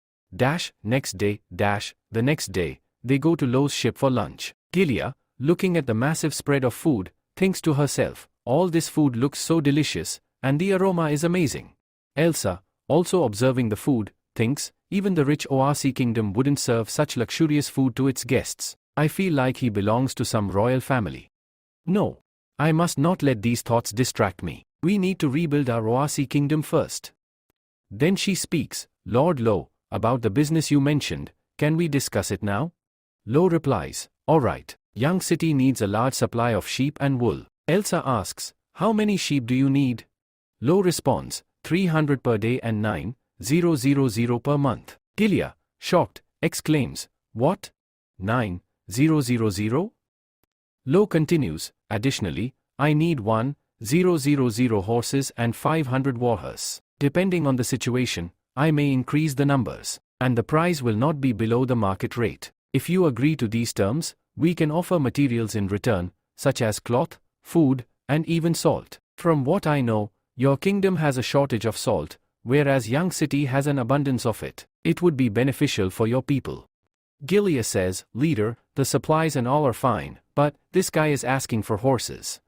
Next day, the next day, they go to Lo's ship for lunch. Gilia, looking at the massive spread of food, thinks to herself, all this food looks so delicious, and the aroma is amazing. Elsa, also observing the food, thinks, even the rich ORC kingdom wouldn't serve such luxurious food to its guests. I feel like he belongs to some royal family. No. I must not let these thoughts distract me. We need to rebuild our ORC kingdom first. Then she speaks, Lord Lo, about the business you mentioned, can we discuss it now? Lo replies, alright, Young City needs a large supply of sheep and wool. Elsa asks, how many sheep do you need? Lo responds, 300 per day and 9,000 per month. Gilia, shocked, exclaims, what? 9,000? Lo continues, additionally, I need 1,000 horses and 500 warhorses. Depending on the situation, I may increase the numbers, and the price will not be below the market rate. If you agree to these terms, we can offer materials in return, such as cloth, food, and even salt. From what I know, your kingdom has a shortage of salt, whereas Young City has an abundance of it. It would be beneficial for your people. Gilia says, leader, the supplies and all are fine, but this guy is asking for horses.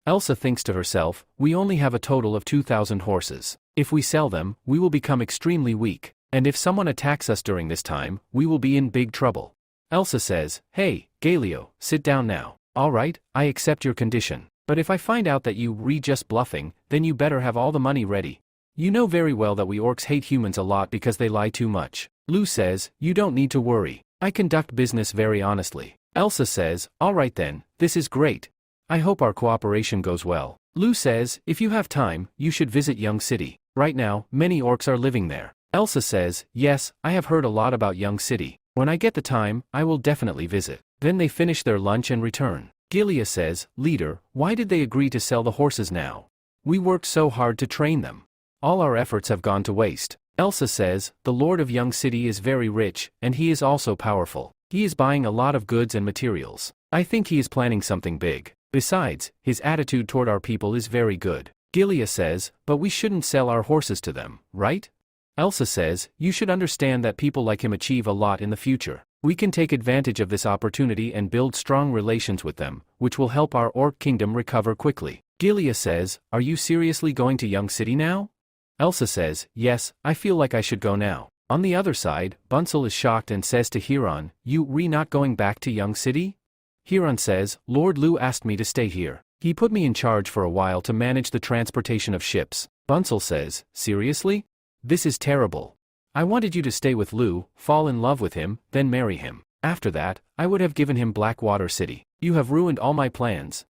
Elsa thinks to herself, we only have a total of 2,000 horses. If we sell them, we will become extremely weak, and if someone attacks us during this time, we will be in big trouble. Elsa says, hey, Galio, sit down now. Alright, I accept your condition, but if I find out that you were just bluffing, then you better have all the money ready. You know very well that we orcs hate humans a lot because they lie too much. Lu says, you don't need to worry. I conduct business very honestly. Elsa says, alright then, this is great. I hope our cooperation goes well. Lu says, if you have time, you should visit Young City. Right now, many orcs are living there. Elsa says, yes, I have heard a lot about Young City. When I get the time, I will definitely visit. Then they finish their lunch and return. Gilia says, leader, why did they agree to sell the horses now? We worked so hard to train them. All our efforts have gone to waste. Elsa says, the Lord of Young City is very rich, and he is also powerful. He is buying a lot of goods and materials. I think he is planning something big. Besides, his attitude toward our people is very good. Gilia says, but we shouldn't sell our horses to them, right? Elsa says, you should understand that people like him achieve a lot in the future. We can take advantage of this opportunity and build strong relations with them, which will help our orc kingdom recover quickly. Gilia says, are you seriously going to Young City now? Elsa says, yes, I feel like I should go now. On the other side, Bunsel is shocked and says to Huron, you not going back to Young City? Huron says, Lord Lu asked me to stay here. He put me in charge for a while to manage the transportation of ships. Bunsel says, seriously? This is terrible. I wanted you to stay with Lu, fall in love with him, then marry him. After that, I would have given him Blackwater City. You have ruined all my plans.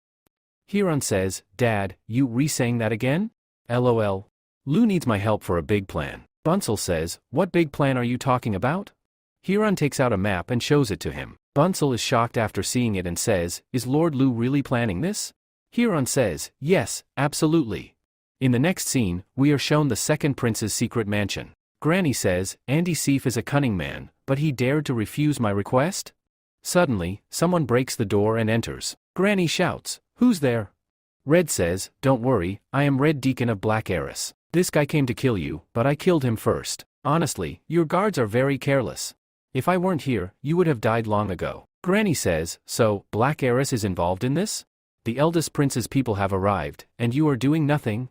Huron says, Dad, you re-saying that again? LOL. Lu needs my help for a big plan. Bunsel says, what big plan are you talking about? Huron takes out a map and shows it to him. Bunsel is shocked after seeing it and says, is Lord Lu really planning this? Huron says, yes, absolutely. In the next scene, we are shown the second prince's secret mansion. Granny says, Andy Seif is a cunning man, but he dared to refuse my request? Suddenly, someone breaks the door and enters. Granny shouts, who's there? Red says, don't worry, I am Red Deacon of Black Heiress. This guy came to kill you, but I killed him first. Honestly, your guards are very careless. If I weren't here, you would have died long ago. Granny says, so, Black Heiress is involved in this? The eldest prince's people have arrived, and you are doing nothing?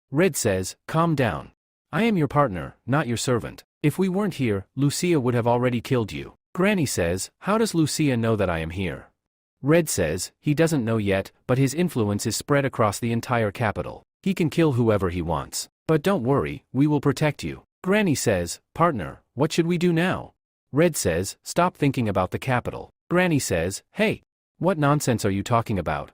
Red says, calm down. I am your partner, not your servant. If we weren't here, Lucia would have already killed you. Granny says, how does Lucia know that I am here? Red says, he doesn't know yet, but his influence is spread across the entire capital. He can kill whoever he wants. But don't worry, we will protect you. Granny says, partner, what should we do now? Red says, stop thinking about the capital. Granny says, hey, what nonsense are you talking about?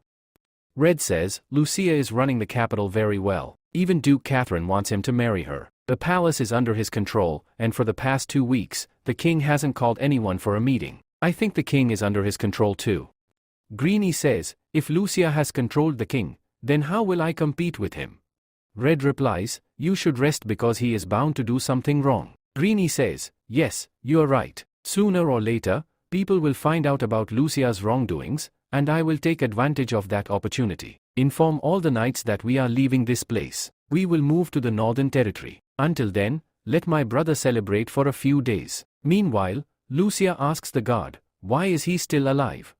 Red says, Lucia is running the capital very well. Even Duke Catherine wants him to marry her. The palace is under his control, and for the past 2 weeks, the king hasn't called anyone for a meeting. I think the king is under his control too. Greenie says, if Lucia has controlled the king, then how will I compete with him? Red replies, you should rest because he is bound to do something wrong. Greenie says, yes, you are right. Sooner or later, people will find out about Lucia's wrongdoings, and I will take advantage of that opportunity. Inform all the knights that we are leaving this place. We will move to the Northern Territory. Until then, let my brother celebrate for a few days. Meanwhile, Lucia asks the guard, why is he still alive?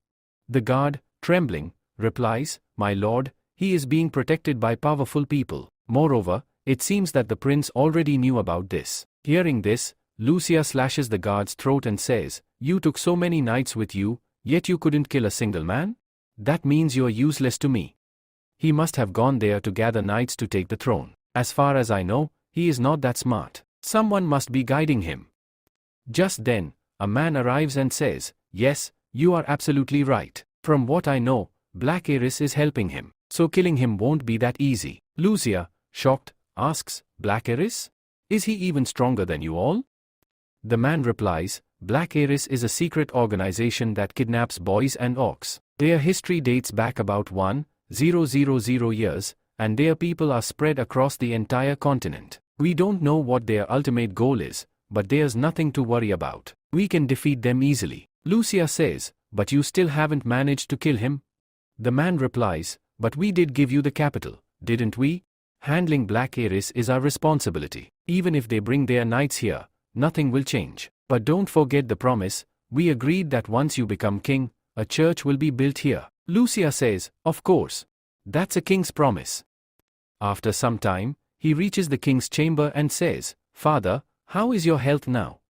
The guard, trembling, replies, my lord, he is being protected by powerful people. Moreover, it seems that the prince already knew about this. Hearing this, Lucia slashes the guard's throat and says, you took so many knights with you, yet you couldn't kill a single man? That means you are useless to me. He must have gone there to gather knights to take the throne. As far as I know, he is not that smart. Someone must be guiding him. Just then, a man arrives and says, yes, you are absolutely right. From what I know, Black Heiress is helping him, so killing him won't be that easy. Lucia, shocked, asks, Black Heiress? Is he even stronger than you all? The man replies, Black Heiress is a secret organization that kidnaps boys and orcs. Their history dates back about 1,000 years, and their people are spread across the entire continent. We don't know what their ultimate goal is, but there's nothing to worry about. We can defeat them easily. Lucia says, but you still haven't managed to kill him? The man replies, but we did give you the capital, didn't we? Handling Black Heiress is our responsibility. Even if they bring their knights here, nothing will change. But don't forget the promise, we agreed that once you become king, a church will be built here. Lucia says, of course. That's a king's promise. After some time, he reaches the king's chamber and says, Father, how is your health now?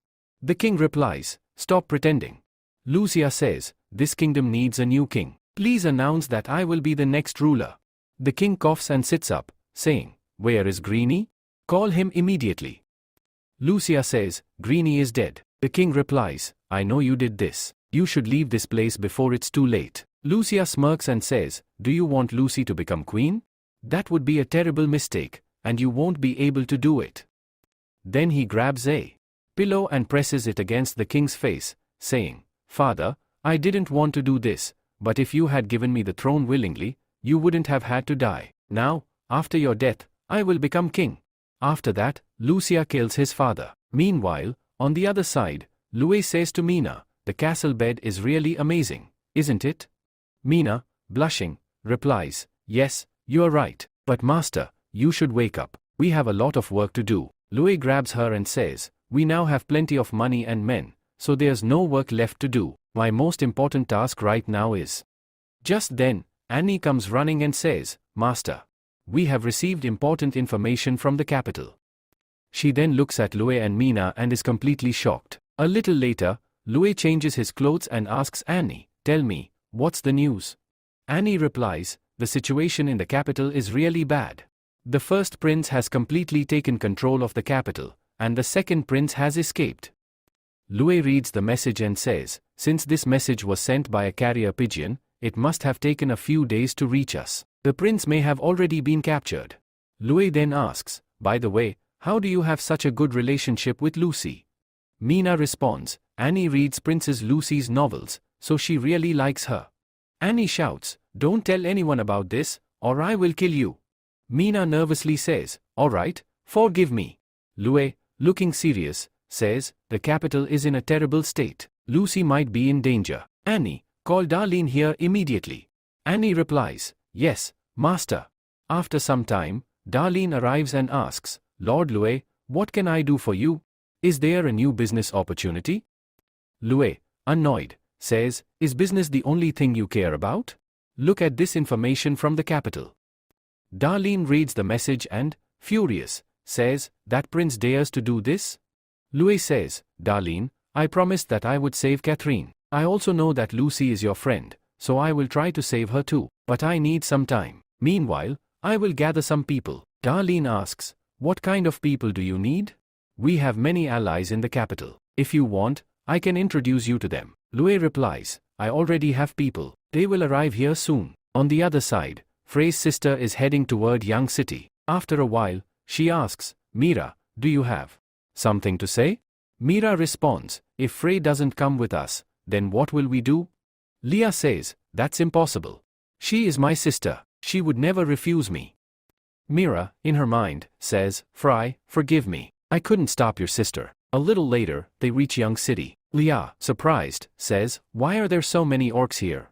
The king replies, stop pretending. Lucia says, this kingdom needs a new king. Please announce that I will be the next ruler. The king coughs and sits up, saying, where is Greenie? Call him immediately. Lucia says, Greenie is dead. The king replies, I know you did this. You should leave this place before it's too late. Lucia smirks and says, do you want Lucy to become queen? That would be a terrible mistake, and you won't be able to do it. Then he grabs a pillow and presses it against the king's face, saying, Father, I didn't want to do this, but if you had given me the throne willingly, you wouldn't have had to die. Now, after your death, I will become king. After that, Lucia kills his father. Meanwhile, on the other side, Louis says to Mina, the castle bed is really amazing, isn't it? Mina, blushing, replies, yes, you are right. But master, you should wake up. We have a lot of work to do. Lue grabs her and says, we now have plenty of money and men, so there's no work left to do. My most important task right now is. Just then, Annie comes running and says, Master, we have received important information from the capital. She then looks at Lue and Mina and is completely shocked. A little later, Lue changes his clothes and asks Annie, tell me, what's the news? Annie replies, the situation in the capital is really bad. The first prince has completely taken control of the capital, and the second prince has escaped. Lue reads the message and says, since this message was sent by a carrier pigeon, it must have taken a few days to reach us. The prince may have already been captured. Lue then asks, by the way, how do you have such a good relationship with Lucy? Mina responds, Annie reads Princess Lucy's novels, so she really likes her. Annie shouts, don't tell anyone about this, or I will kill you. Mina nervously says, alright, forgive me. Lue, looking serious, says, the capital is in a terrible state. Lucy might be in danger. Annie, call Darlene here immediately. Annie replies, yes, master. After some time, Darlene arrives and asks, Lord Lue, what can I do for you? Is there a new business opportunity? Lue, annoyed, says, is business the only thing you care about? Look at this information from the capital. Darlene reads the message and, furious, says, that prince dares to do this? Lue says, Darlene, I promised that I would save Catherine. I also know that Lucy is your friend, so I will try to save her too, but I need some time. Meanwhile, I will gather some people. Darlene asks, what kind of people do you need? We have many allies in the capital. If you want, I can introduce you to them. Lue replies, I already have people. They will arrive here soon. On the other side, Frey's sister is heading toward Young City. After a while, she asks, Mira, do you have something to say? Mira responds, if Frey doesn't come with us, then what will we do? Leah says, that's impossible. She is my sister. She would never refuse me. Mira, in her mind, says, Frey, forgive me. I couldn't stop your sister. A little later, they reach Young City. Leah, surprised, says, why are there so many orcs here?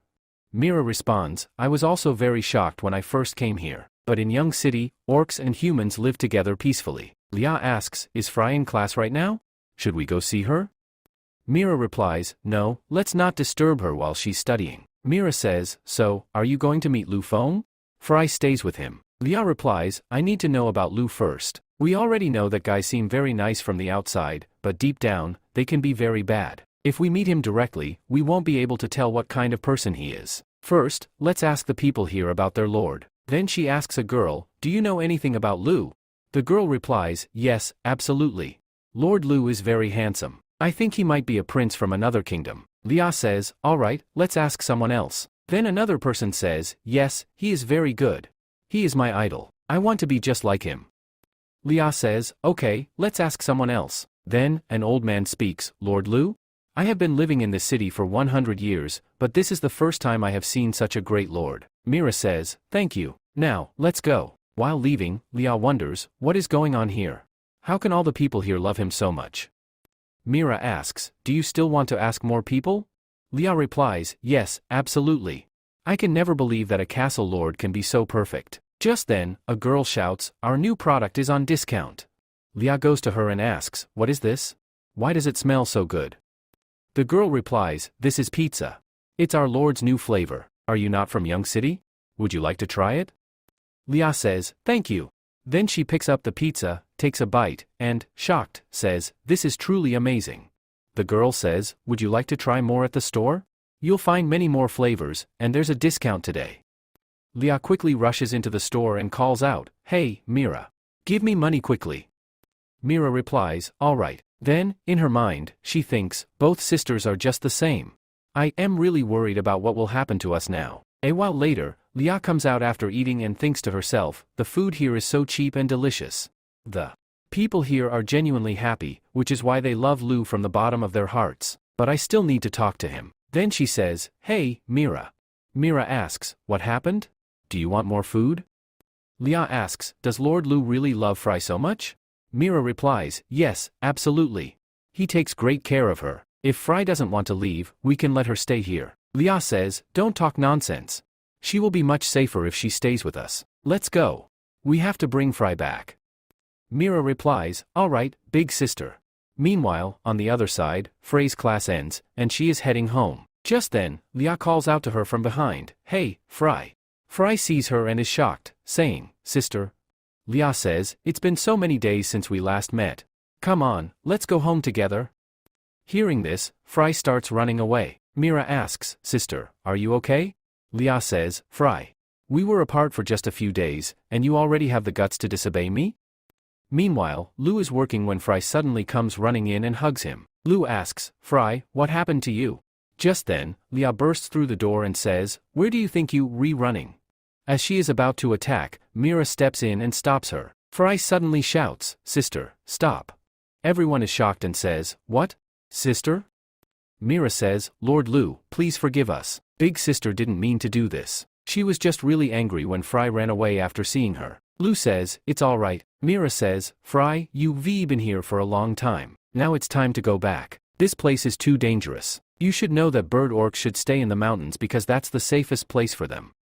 Mira responds, I was also very shocked when I first came here. But in Young City, orcs and humans live together peacefully. Leah asks, is Frey in class right now? Should we go see her? Mira replies, no, let's not disturb her while she's studying. Mira says, so, are you going to meet Lu Feng? Frey stays with him. Leah replies, I need to know about Lu first. We already know that guys seem very nice from the outside, but deep down, they can be very bad. If we meet him directly, we won't be able to tell what kind of person he is. First, let's ask the people here about their lord. Then she asks a girl, do you know anything about Lu? The girl replies, yes, absolutely. Lord Lu is very handsome. I think he might be a prince from another kingdom. Leah says, alright, let's ask someone else. Then another person says, yes, he is very good. He is my idol. I want to be just like him. Leah says, okay, let's ask someone else. Then, an old man speaks, Lord Lu? I have been living in this city for 100 years, but this is the first time I have seen such a great lord. Mira says, thank you. Now, let's go. While leaving, Leah wonders, what is going on here? How can all the people here love him so much? Mira asks, do you still want to ask more people? Leah replies, yes, absolutely. I can never believe that a castle lord can be so perfect. Just then, a girl shouts, our new product is on discount. Leah goes to her and asks, what is this? Why does it smell so good? The girl replies, this is pizza. It's our lord's new flavor. Are you not from Young City? Would you like to try it? Leah says, thank you. Then she picks up the pizza, takes a bite, and, shocked, says, this is truly amazing. The girl says, would you like to try more at the store? You'll find many more flavors, and there's a discount today. Leah quickly rushes into the store and calls out, hey, Mira. Give me money quickly. Mira replies, alright. Then, in her mind, she thinks, both sisters are just the same. I am really worried about what will happen to us now. A while later, Leah comes out after eating and thinks to herself, the food here is so cheap and delicious. The people here are genuinely happy, which is why they love Lu from the bottom of their hearts. But I still need to talk to him. Then she says, hey, Mira. Mira asks, what happened? Do you want more food? Leah asks, does Lord Lu really love Frey so much? Mira replies, yes, absolutely. He takes great care of her. If Fry doesn't want to leave, we can let her stay here. Lia says, don't talk nonsense. She will be much safer if she stays with us. Let's go. We have to bring Fry back. Mira replies, alright, big sister. Meanwhile, on the other side, Frey's class ends, and she is heading home. Just then, Lia calls out to her from behind, hey, Fry. Fry sees her and is shocked, saying, sister. Lia says, it's been so many days since we last met. Come on, let's go home together. Hearing this, Fry starts running away. Mira asks, sister, are you okay? Lia says, Fry. We were apart for just a few days, and you already have the guts to disobey me? Meanwhile, Lu is working when Fry suddenly comes running in and hugs him. Lu asks, Fry, what happened to you? Just then, Lia bursts through the door and says, where do you think you running? As she is about to attack, Mira steps in and stops her. Fry suddenly shouts, sister, stop. Everyone is shocked and says, what? Sister? Mira says, Lord Lu, please forgive us. Big sister didn't mean to do this. She was just really angry when Fry ran away after seeing her. Lu says, it's alright. Mira says, Fry, you've been here for a long time. Now it's time to go back. This place is too dangerous. You should know that bird orcs should stay in the mountains because that's the safest place for them.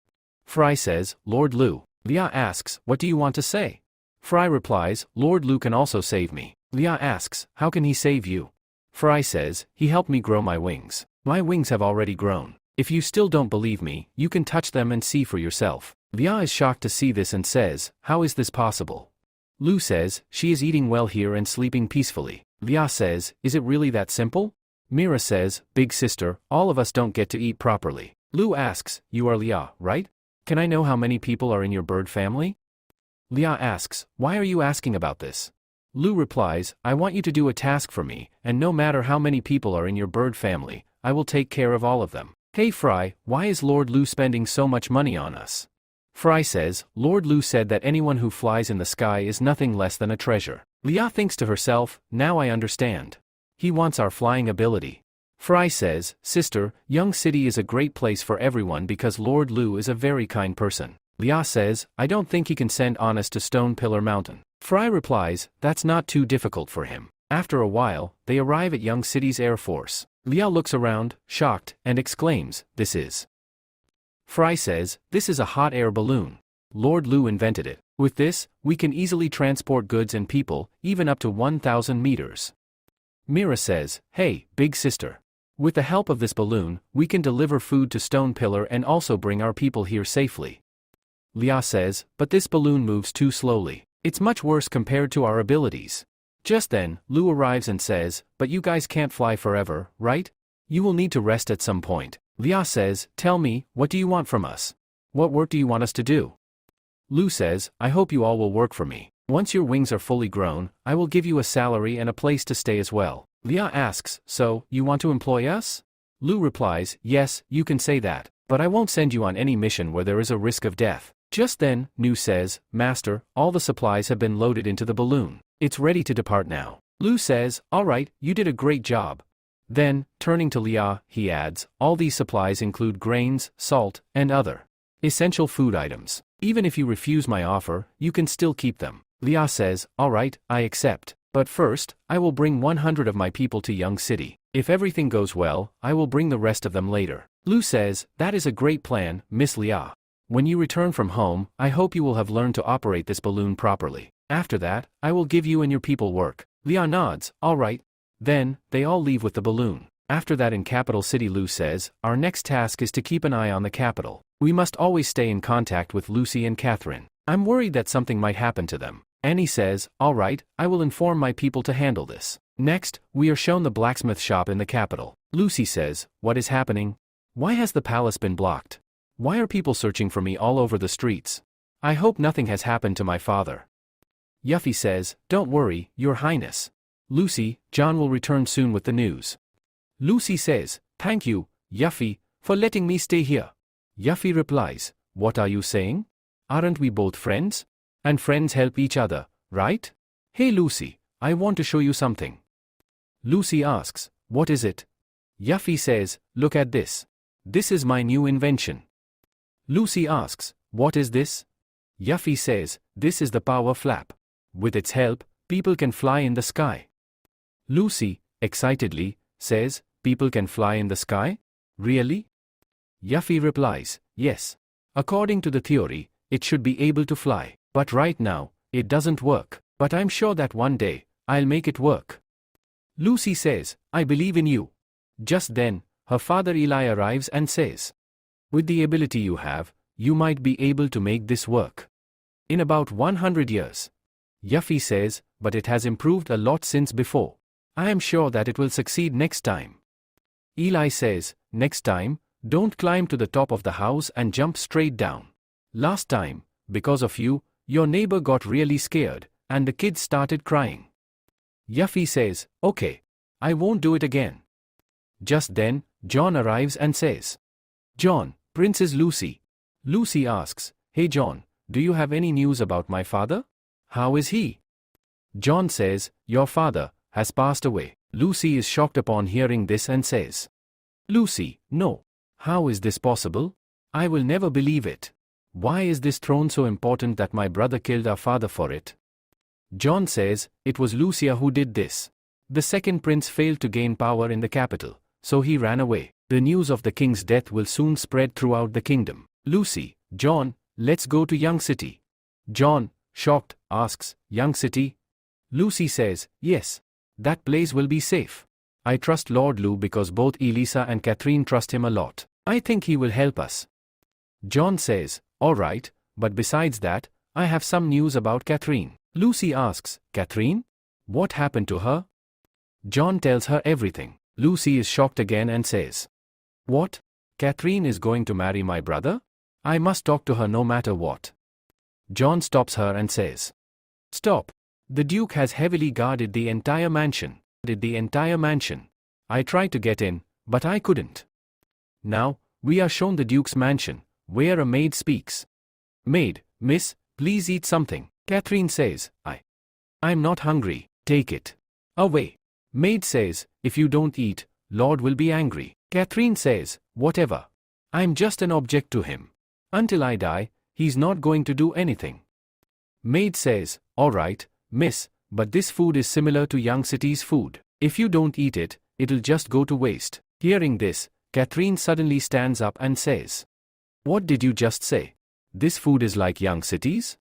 Fry says, Lord Lu. Lia asks, what do you want to say? Fry replies, Lord Lu can also save me. Lia asks, how can he save you? Fry says, he helped me grow my wings. My wings have already grown. If you still don't believe me, you can touch them and see for yourself. Lia is shocked to see this and says, how is this possible? Lu says, she is eating well here and sleeping peacefully. Lia says, is it really that simple? Mira says, big sister, all of us don't get to eat properly. Lu asks, you are Lia, right? Can I know how many people are in your bird family? Lia asks, why are you asking about this? Lu replies, I want you to do a task for me, and no matter how many people are in your bird family, I will take care of all of them. Hey Fry, why is Lord Lu spending so much money on us? Fry says, Lord Lu said that anyone who flies in the sky is nothing less than a treasure. Lia thinks to herself, now I understand. He wants our flying ability. Fry says, sister, Young City is a great place for everyone because Lord Lu is a very kind person. Lia says, I don't think he can send Honest to Stone Pillar Mountain. Fry replies, that's not too difficult for him. After a while, they arrive at Young City's Air Force. Lia looks around, shocked, and exclaims, this is. Fry says, this is a hot air balloon. Lord Lu invented it. With this, we can easily transport goods and people, even up to 1,000 meters. Mira says, hey, big sister. With the help of this balloon, we can deliver food to Stone Pillar and also bring our people here safely. Lia says, but this balloon moves too slowly. It's much worse compared to our abilities. Just then, Lu arrives and says, but you guys can't fly forever, right? You will need to rest at some point. Lia says, tell me, what do you want from us? What work do you want us to do? Lu says, I hope you all will work for me. Once your wings are fully grown, I will give you a salary and a place to stay as well. Lia asks, so, you want to employ us? Lu replies, yes, you can say that, but I won't send you on any mission where there is a risk of death. Just then, Nu says, Master, all the supplies have been loaded into the balloon. It's ready to depart now. Lu says, alright, you did a great job. Then, turning to Lia, he adds, all these supplies include grains, salt, and other essential food items. Even if you refuse my offer, you can still keep them. Lia says, alright, I accept. But first, I will bring 100 of my people to Young City. If everything goes well, I will bring the rest of them later. Lu says, that is a great plan, Miss Lia. When you return from home, I hope you will have learned to operate this balloon properly. After that, I will give you and your people work. Lia nods, alright. Then, they all leave with the balloon. After that in Capital City, Lu says, our next task is to keep an eye on the capital. We must always stay in contact with Lucy and Catherine. I'm worried that something might happen to them. Annie says, alright, I will inform my people to handle this. Next, we are shown the blacksmith shop in the capital. Lucy says, what is happening? Why has the palace been blocked? Why are people searching for me all over the streets? I hope nothing has happened to my father. Yuffie says, don't worry, your highness. Lucy, John will return soon with the news. Lucy says, thank you, Yuffie, for letting me stay here. Yuffie replies, what are you saying? Aren't we both friends? And friends help each other, right? Hey Lucy, I want to show you something. Lucy asks, what is it? Yuffie says, look at this. This is my new invention. Lucy asks, what is this? Yuffie says, this is the power flap. With its help, people can fly in the sky. Lucy, excitedly, says, people can fly in the sky? Really? Yuffie replies, yes. According to the theory, it should be able to fly. But right now, it doesn't work. But I'm sure that one day, I'll make it work. Lucy says, I believe in you. Just then, her father Eli arrives and says, with the ability you have, you might be able to make this work. In about 100 years. Yuffie says, but it has improved a lot since before. I am sure that it will succeed next time. Eli says, next time, don't climb to the top of the house and jump straight down. Last time, because of you, your neighbor got really scared, and the kids started crying. Yuffie says, okay, I won't do it again. Just then, John arrives and says, John, Princess Lucy. Lucy asks, hey John, do you have any news about my father? How is he? John says, your father has passed away. Lucy is shocked upon hearing this and says, Lucy, no. How is this possible? I will never believe it. Why is this throne so important that my brother killed our father for it? John says, it was Lucia who did this. The second prince failed to gain power in the capital, so he ran away. The news of the king's death will soon spread throughout the kingdom. Lucy, John, let's go to Young City. John, shocked, asks, Young City? Lucy says, yes. That place will be safe. I trust Lord Lu because both Elisa and Catherine trust him a lot. I think he will help us. John says, alright, but besides that, I have some news about Catherine. Lucy asks, Catherine? What happened to her? John tells her everything. Lucy is shocked again and says, what? Catherine is going to marry my brother? I must talk to her no matter what. John stops her and says, stop. The Duke has heavily guarded the entire mansion. I tried to get in, but I couldn't. Now, we are shown the Duke's mansion, where a maid speaks. Maid, miss, please eat something. Catherine says, I'm not hungry, take it. Away. Maid says, if you don't eat, Lord will be angry. Catherine says, whatever. I'm just an object to him. Until I die, he's not going to do anything. Maid says, alright, miss, but this food is similar to Young City's food. If you don't eat it, it'll just go to waste. Hearing this, Catherine suddenly stands up and says, what did you just say? This food is like Young City's?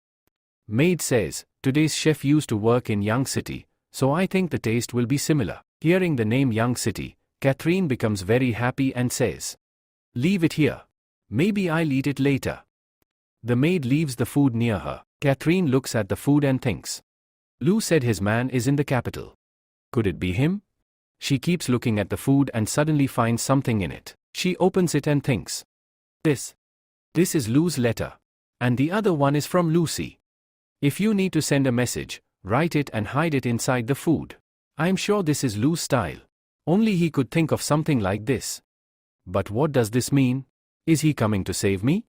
Maid says, today's chef used to work in Young City, so I think the taste will be similar. Hearing the name Young City, Catherine becomes very happy and says, leave it here. Maybe I'll eat it later. The maid leaves the food near her. Catherine looks at the food and thinks, Lu said his man is in the capital. Could it be him? She keeps looking at the food and suddenly finds something in it. She opens it and thinks, This is Lu's letter. And the other one is from Lucy. If you need to send a message, write it and hide it inside the food. I'm sure this is Lu's style. Only he could think of something like this. But what does this mean? Is he coming to save me?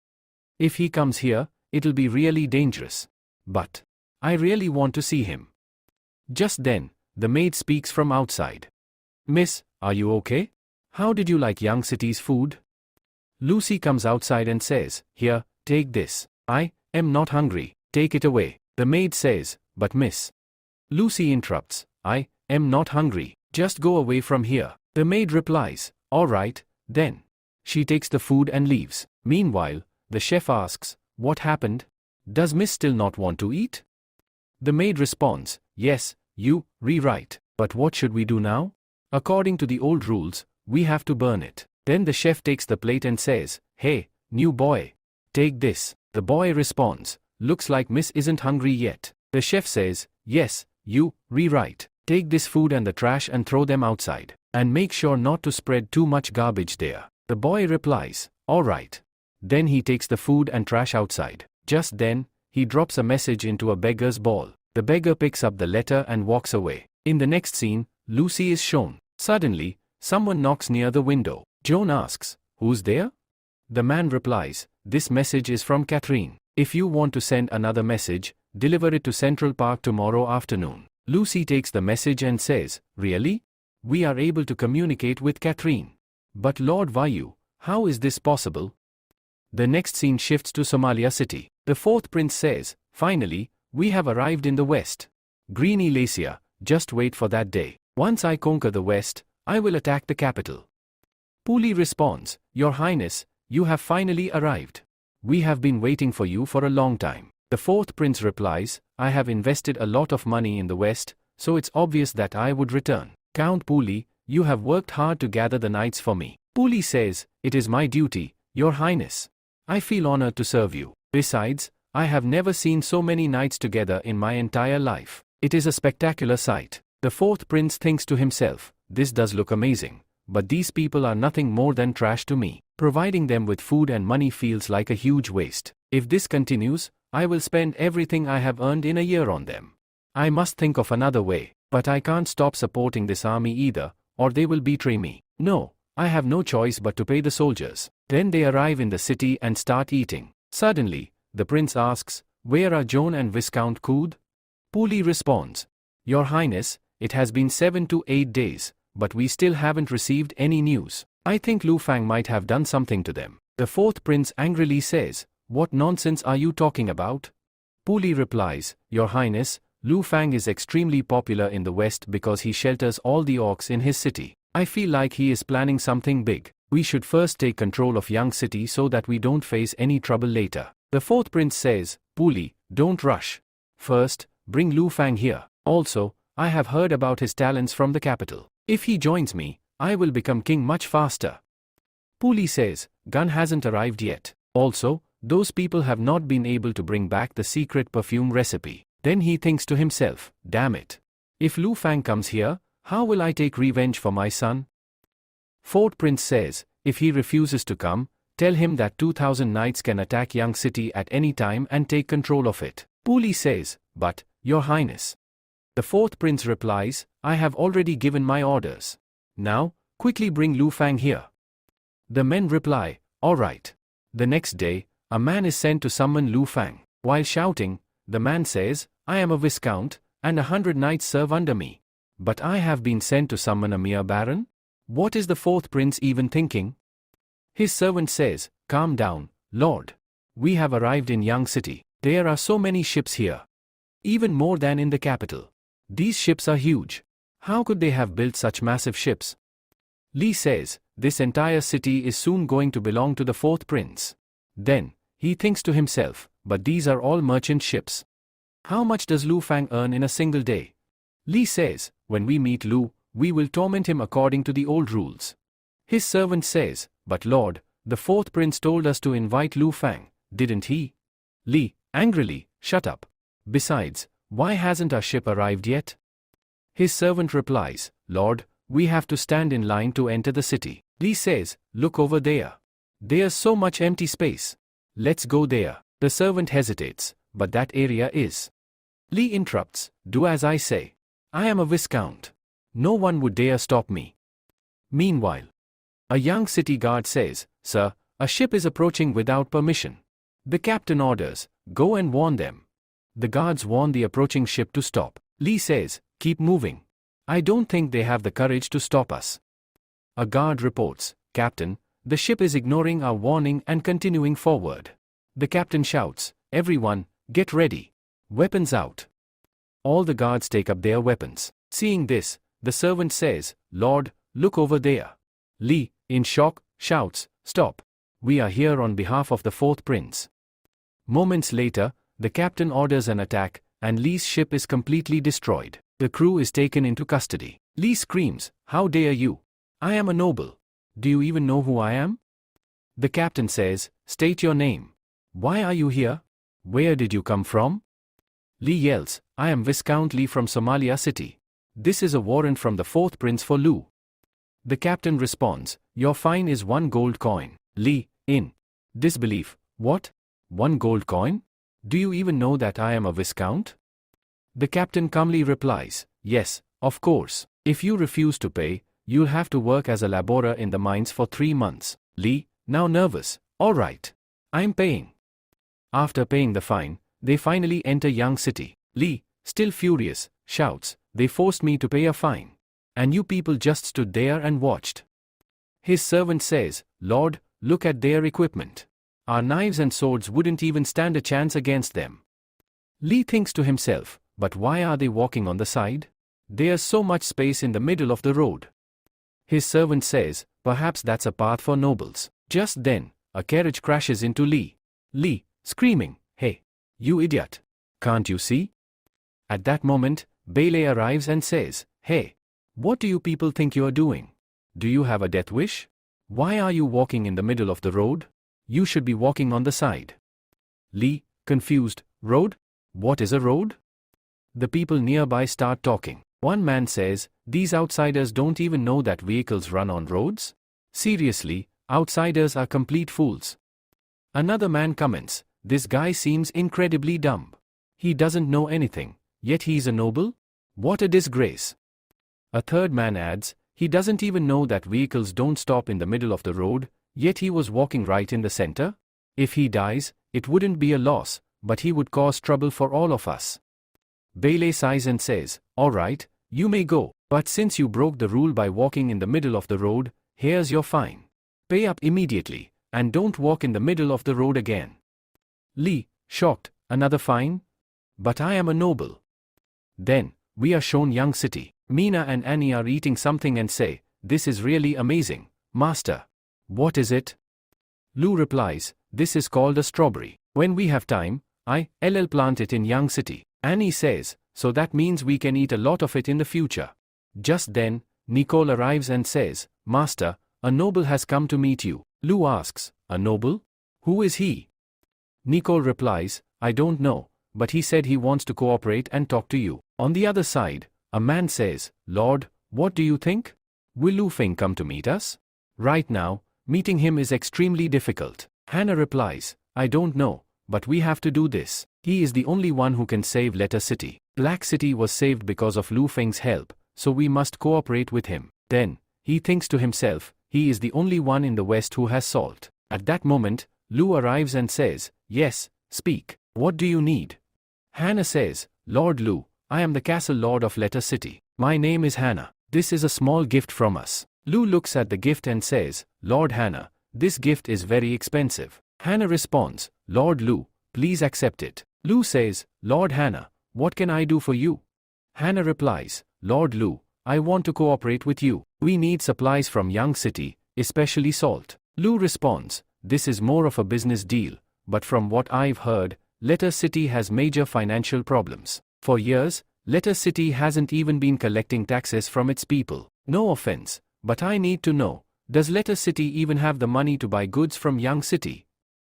If he comes here, it'll be really dangerous. But I really want to see him. Just then, the maid speaks from outside. Miss, are you okay? How did you like Young City's food? Lucy comes outside and says, here, take this. I am not hungry, take it away. The maid says, but miss. Lucy interrupts, I am not hungry, just go away from here. The maid replies, all right, then. She takes the food and leaves. Meanwhile, the chef asks, what happened? Does miss still not want to eat? The maid responds, yes, you rewrite. But what should we do now? According to the old rules, we have to burn it. Then the chef takes the plate and says, hey, new boy, take this. The boy responds, looks like miss isn't hungry yet. The chef says, yes, you rewrite. Take this food and the trash and throw them outside. And make sure not to spread too much garbage there. The boy replies, all right. Then he takes the food and trash outside. Just then, he drops a message into a beggar's ball. The beggar picks up the letter and walks away. In the next scene, Lucy is shown. Suddenly, someone knocks near the window. Joan asks, who's there? The man replies, this message is from Catherine. If you want to send another message, deliver it to Central Park tomorrow afternoon. Lucy takes the message and says, really? We are able to communicate with Catherine. But Lord Vayu, how is this possible? The next scene shifts to Somalia City. The fourth prince says, finally, we have arrived in the west. Green Elasia, just wait for that day. Once I conquer the west, I will attack the capital. Puli responds, Your Highness, you have finally arrived. We have been waiting for you for a long time. The fourth prince replies, I have invested a lot of money in the west, so it's obvious that I would return. Count Puli, you have worked hard to gather the knights for me. Puli says, It is my duty, Your Highness. I feel honored to serve you. Besides, I have never seen so many knights together in my entire life. It is a spectacular sight. The fourth prince thinks to himself, This does look amazing, but these people are nothing more than trash to me. Providing them with food and money feels like a huge waste. If this continues, I will spend everything I have earned in a year on them. I must think of another way, but I can't stop supporting this army either, or they will betray me. No, I have no choice but to pay the soldiers. Then they arrive in the city and start eating. Suddenly, the prince asks, Where are Joan and Viscount Kood? Puli responds, Your Highness, it has been 7 to 8 days, but we still haven't received any news. I think Lu Fang might have done something to them. The fourth prince angrily says, What nonsense are you talking about? Puli replies, Your Highness, Lu Fang is extremely popular in the west because he shelters all the orcs in his city. I feel like he is planning something big. We should first take control of Yang City so that we don't face any trouble later. The fourth prince says, Puli, don't rush. First, bring Lu Fang here. Also, I have heard about his talents from the capital. If he joins me, I will become king much faster. Puli says, Gun hasn't arrived yet. Also, those people have not been able to bring back the secret perfume recipe. Then he thinks to himself, Damn it. If Lu Fang comes here, how will I take revenge for my son? Fourth prince says, If he refuses to come, tell him that 2,000 knights can attack Yang City at any time and take control of it. Puli says, But, Your Highness. The fourth prince replies, I have already given my orders. Now, quickly bring Lu Fang here. The men reply, All right. The next day, a man is sent to summon Lu Fang. While shouting, the man says, I am a viscount, and 100 knights serve under me. But I have been sent to summon a mere baron? What is the fourth prince even thinking? His servant says, Calm down, Lord. We have arrived in Yang City. There are so many ships here. Even more than in the capital. These ships are huge. How could they have built such massive ships? Li says, This entire city is soon going to belong to the fourth prince. Then, he thinks to himself, But these are all merchant ships. How much does Lu Fang earn in a single day? Li says, When we meet Lu, we will torment him according to the old rules. His servant says, But Lord, the fourth prince told us to invite Lu Fang, didn't he? Li, angrily, Shut up. Besides, why hasn't our ship arrived yet? His servant replies, Lord, we have to stand in line to enter the city. Li says, Look over there. There's so much empty space. Let's go there. The servant hesitates, but that area is. Li interrupts, Do as I say. I am a viscount. No one would dare stop me. Meanwhile, a young city guard says, Sir, a ship is approaching without permission. The captain orders, Go and warn them. The guards warn the approaching ship to stop. Li says, Keep moving. I don't think they have the courage to stop us. A guard reports, Captain, the ship is ignoring our warning and continuing forward. The captain shouts, Everyone, get ready. Weapons out. All the guards take up their weapons. Seeing this, the servant says, Lord, look over there. Li, in shock, shouts, Stop. We are here on behalf of the fourth prince. Moments later, the captain orders an attack, and Li's ship is completely destroyed. The crew is taken into custody. Li screams, How dare you? I am a noble. Do you even know who I am? The captain says, State your name. Why are you here? Where did you come from? Li yells, I am Viscount Li from Somalia City. This is a warrant from the fourth prince for Lu. The captain responds, Your fine is 1 gold coin. Li, in disbelief, What? 1 gold coin? Do you even know that I am a viscount? The captain calmly replies, Yes, of course. If you refuse to pay, you'll have to work as a laborer in the mines for 3 months. Li, now nervous, All right. I'm paying. After paying the fine, they finally enter Yang City. Li, still furious, shouts, They forced me to pay a fine. And you people just stood there and watched. His servant says, Lord, look at their equipment. Our knives and swords wouldn't even stand a chance against them. Li thinks to himself, But why are they walking on the side? There's so much space in the middle of the road. His servant says, perhaps that's a path for nobles. Just then, a carriage crashes into Lee. Lee, screaming, hey, you idiot. Can't you see? At that moment, Bailey arrives and says, hey, what do you people think you are doing? Do you have a death wish? Why are you walking in the middle of the road? You should be walking on the side. Lee, confused, road? What is a road? The people nearby start talking. One man says, these outsiders don't even know that vehicles run on roads? Seriously, outsiders are complete fools. Another man comments, this guy seems incredibly dumb. He doesn't know anything, yet he's a noble? What a disgrace. A third man adds, he doesn't even know that vehicles don't stop in the middle of the road, yet he was walking right in the center? If he dies, it wouldn't be a loss, but he would cause trouble for all of us. Bailey sighs and says, all right, you may go, but since you broke the rule by walking in the middle of the road, here's your fine. Pay up immediately, and don't walk in the middle of the road again. Lee, shocked, another fine? But I am a noble. Then, we are shown young city. Mina and Annie are eating something and say, this is really amazing, master. What is it? Lou replies, this is called a strawberry. When we have time, I'll plant it in young city. Annie says, so that means we can eat a lot of it in the future. Just then, Nicole arrives and says, master, a noble has come to meet you. Lou asks, a noble? Who is he? Nicole replies, I don't know, but he said he wants to cooperate and talk to you. On the other side, a man says, Lord, what do you think? Will Lu Feng come to meet us? Right now, meeting him is extremely difficult. Hannah replies, I don't know, but we have to do this. He is the only one who can save Letter City. Black City was saved because of Lu Feng's help, so we must cooperate with him. Then, he thinks to himself, he is the only one in the West who has salt. At that moment, Lu arrives and says, yes, speak. What do you need? Hannah says, Lord Lu, I am the castle lord of Letter City. My name is Hannah. This is a small gift from us. Lu looks at the gift and says, Lord Hannah, this gift is very expensive. Hannah responds, Lord Lu, please accept it. Lu says, Lord Hannah, what can I do for you? Hannah replies, Lord Lu, I want to cooperate with you. We need supplies from Young City, especially salt. Lu responds, this is more of a business deal, but from what I've heard, Letter City has major financial problems. For years, Letter City hasn't even been collecting taxes from its people. No offense, but I need to know, does Letter City even have the money to buy goods from Young City?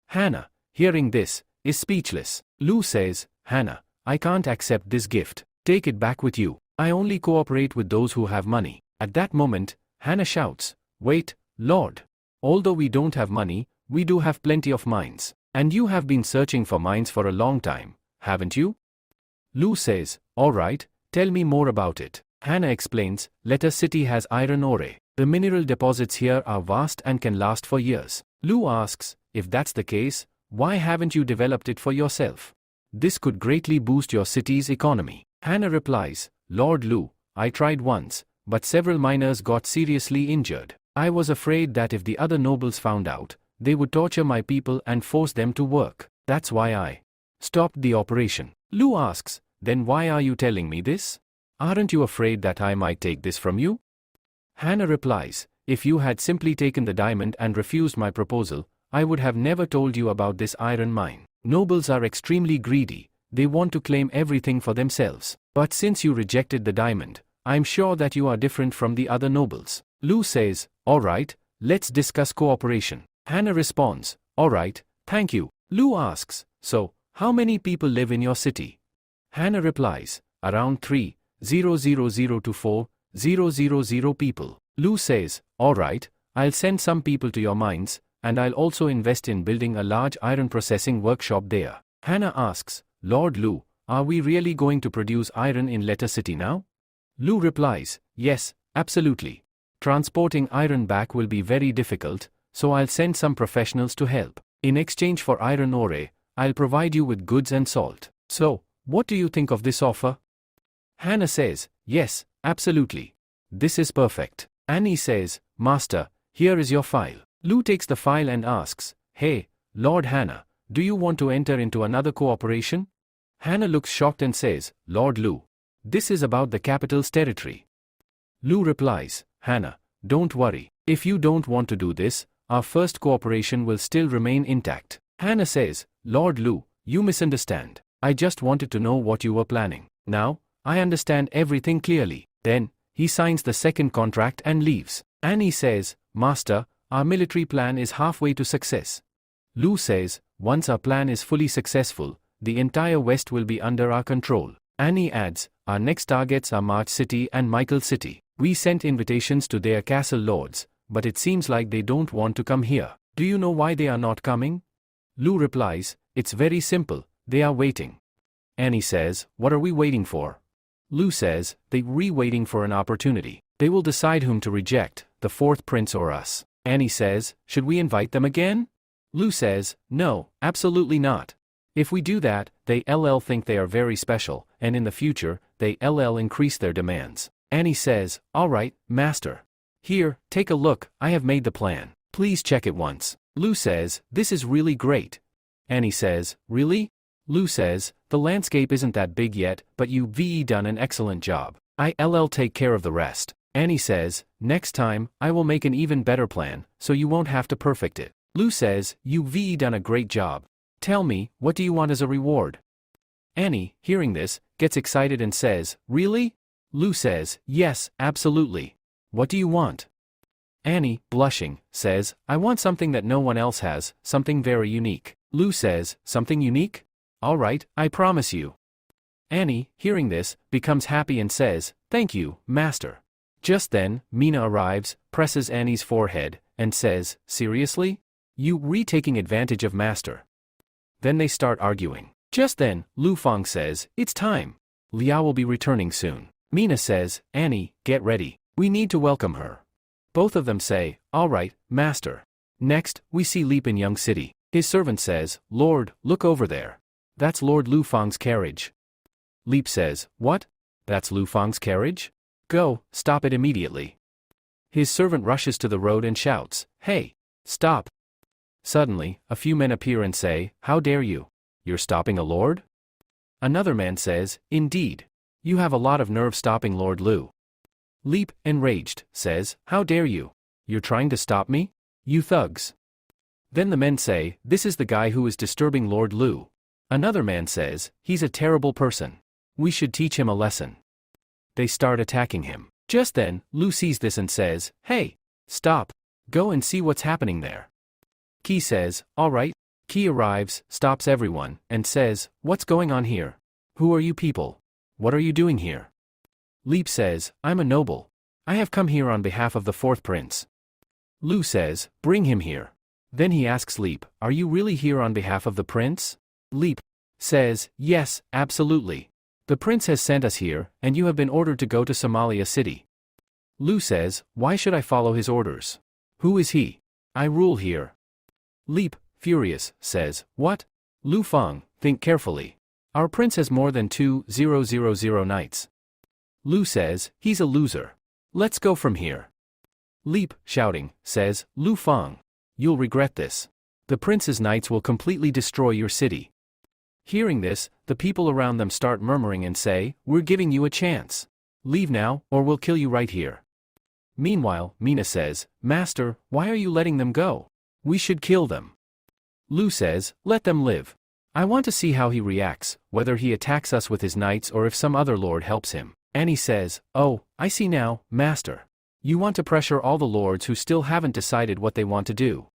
Hannah, hearing this, is speechless. Lu says, Hannah, I can't accept this gift. Take it back with you. I only cooperate with those who have money. At that moment, Hannah shouts, wait, Lord. Although we don't have money, we do have plenty of mines. And you have been searching for mines for a long time, haven't you? Lu says, all right, tell me more about it. Hannah explains, Letter City has iron ore. The mineral deposits here are vast and can last for years. Lu asks, if that's the case, why haven't you developed it for yourself? This could greatly boost your city's economy. Hannah replies, Lord Lu, I tried once, but several miners got seriously injured. I was afraid that if the other nobles found out, they would torture my people and force them to work. That's why I stopped the operation. Lu asks, then why are you telling me this? Aren't you afraid that I might take this from you? Hannah replies, if you had simply taken the diamond and refused my proposal, I would have never told you about this iron mine. Nobles are extremely greedy, they want to claim everything for themselves. But since you rejected the diamond, I'm sure that you are different from the other nobles. Lu says, all right, let's discuss cooperation. Hannah responds, all right, thank you. Lu asks, so, how many people live in your city? Hannah replies, around 3,000 to 4,000 people. Lu says, all right, I'll send some people to your mines, and I'll also invest in building a large iron processing workshop there. Hannah asks, Lord Lu, are we really going to produce iron in Letter City now? Lu replies, yes, absolutely. Transporting iron back will be very difficult, so I'll send some professionals to help. In exchange for iron ore, I'll provide you with goods and salt. So, what do you think of this offer? Hannah says, yes, absolutely. This is perfect. Annie says, Master, here is your file. Lu takes the file and asks, hey, Lord Hannah, do you want to enter into another cooperation? Hannah looks shocked and says, Lord Lu, this is about the capital's territory. Lu replies, Hannah, don't worry. If you don't want to do this, our first cooperation will still remain intact. Hannah says, Lord Lu, you misunderstand. I just wanted to know what you were planning. Now, I understand everything clearly. Then, he signs the second contract and leaves. Annie says, Master, our military plan is halfway to success. Lu says, once our plan is fully successful, the entire West will be under our control. Annie adds, our next targets are March City and Michael City. We sent invitations to their castle lords, but it seems like they don't want to come here. Do you know why they are not coming? Lu replies, it's very simple, they are waiting. Annie says, what are we waiting for? Lu says, they're waiting for an opportunity. They will decide whom to reject, the fourth prince or us. Annie says, should we invite them again? Lu says, no, absolutely not. If we do that, they think they are very special, and in the future, they increase their demands. Annie says, alright, master. Here, take a look, I have made the plan. Please check it once. Lu says, this is really great. Annie says, really? Lu says, the landscape isn't that big yet, but you've done an excellent job. I'll take care of the rest. Annie says, next time, I will make an even better plan, so you won't have to perfect it. Lu says, you've done a great job. Tell me, what do you want as a reward? Annie, hearing this, gets excited and says, really? Lu says, yes, absolutely. What do you want? Annie, blushing, says, I want something that no one else has, something very unique. Lu says, something unique? All right, I promise you. Annie, hearing this, becomes happy and says, thank you, master. Just then, Mina arrives, presses Annie's forehead, and says, seriously? You taking advantage of master. Then they start arguing. Just then, Lu Feng says, it's time. Liao will be returning soon. Mina says, Annie, get ready. We need to welcome her. Both of them say, all right, master. Next, we see Leap in Young City. His servant says, Lord, look over there. That's Lord Lu Feng's carriage. Leap says, what? That's Lu Feng's carriage? Go, stop it immediately. His servant rushes to the road and shouts, hey, stop. Suddenly, a few men appear and say, how dare you? You're stopping a lord? Another man says, indeed. You have a lot of nerve stopping Lord Lu. Leap, enraged, says, how dare you? You're trying to stop me? You thugs. Then the men say, this is the guy who is disturbing Lord Lu. Another man says, he's a terrible person. We should teach him a lesson. They start attacking him. Just then, Lu sees this and says, hey, stop. Go and see what's happening there. Qi says, all right. Qi arrives, stops everyone, and says, what's going on here? Who are you people? What are you doing here? Leap says, I'm a noble. I have come here on behalf of the fourth prince. Lu says, bring him here. Then he asks Leap, are you really here on behalf of the prince? Leap says, yes, absolutely. The prince has sent us here, and you have been ordered to go to Somalia City. Lu says, why should I follow his orders? Who is he? I rule here. Leap, furious, says, what? Lu Feng, think carefully. Our prince has more than 2,000 knights. Lu says, he's a loser. Let's go from here. Leap, shouting, says, Lu Feng, you'll regret this. The prince's knights will completely destroy your city. Hearing this, the people around them start murmuring and say, we're giving you a chance. Leave now, or we'll kill you right here. Meanwhile, Mina says, Master, why are you letting them go? We should kill them. Lu says, let them live. I want to see how he reacts, whether he attacks us with his knights or if some other lord helps him. Annie says, oh, I see now, Master. You want to pressure all the lords who still haven't decided what they want to do.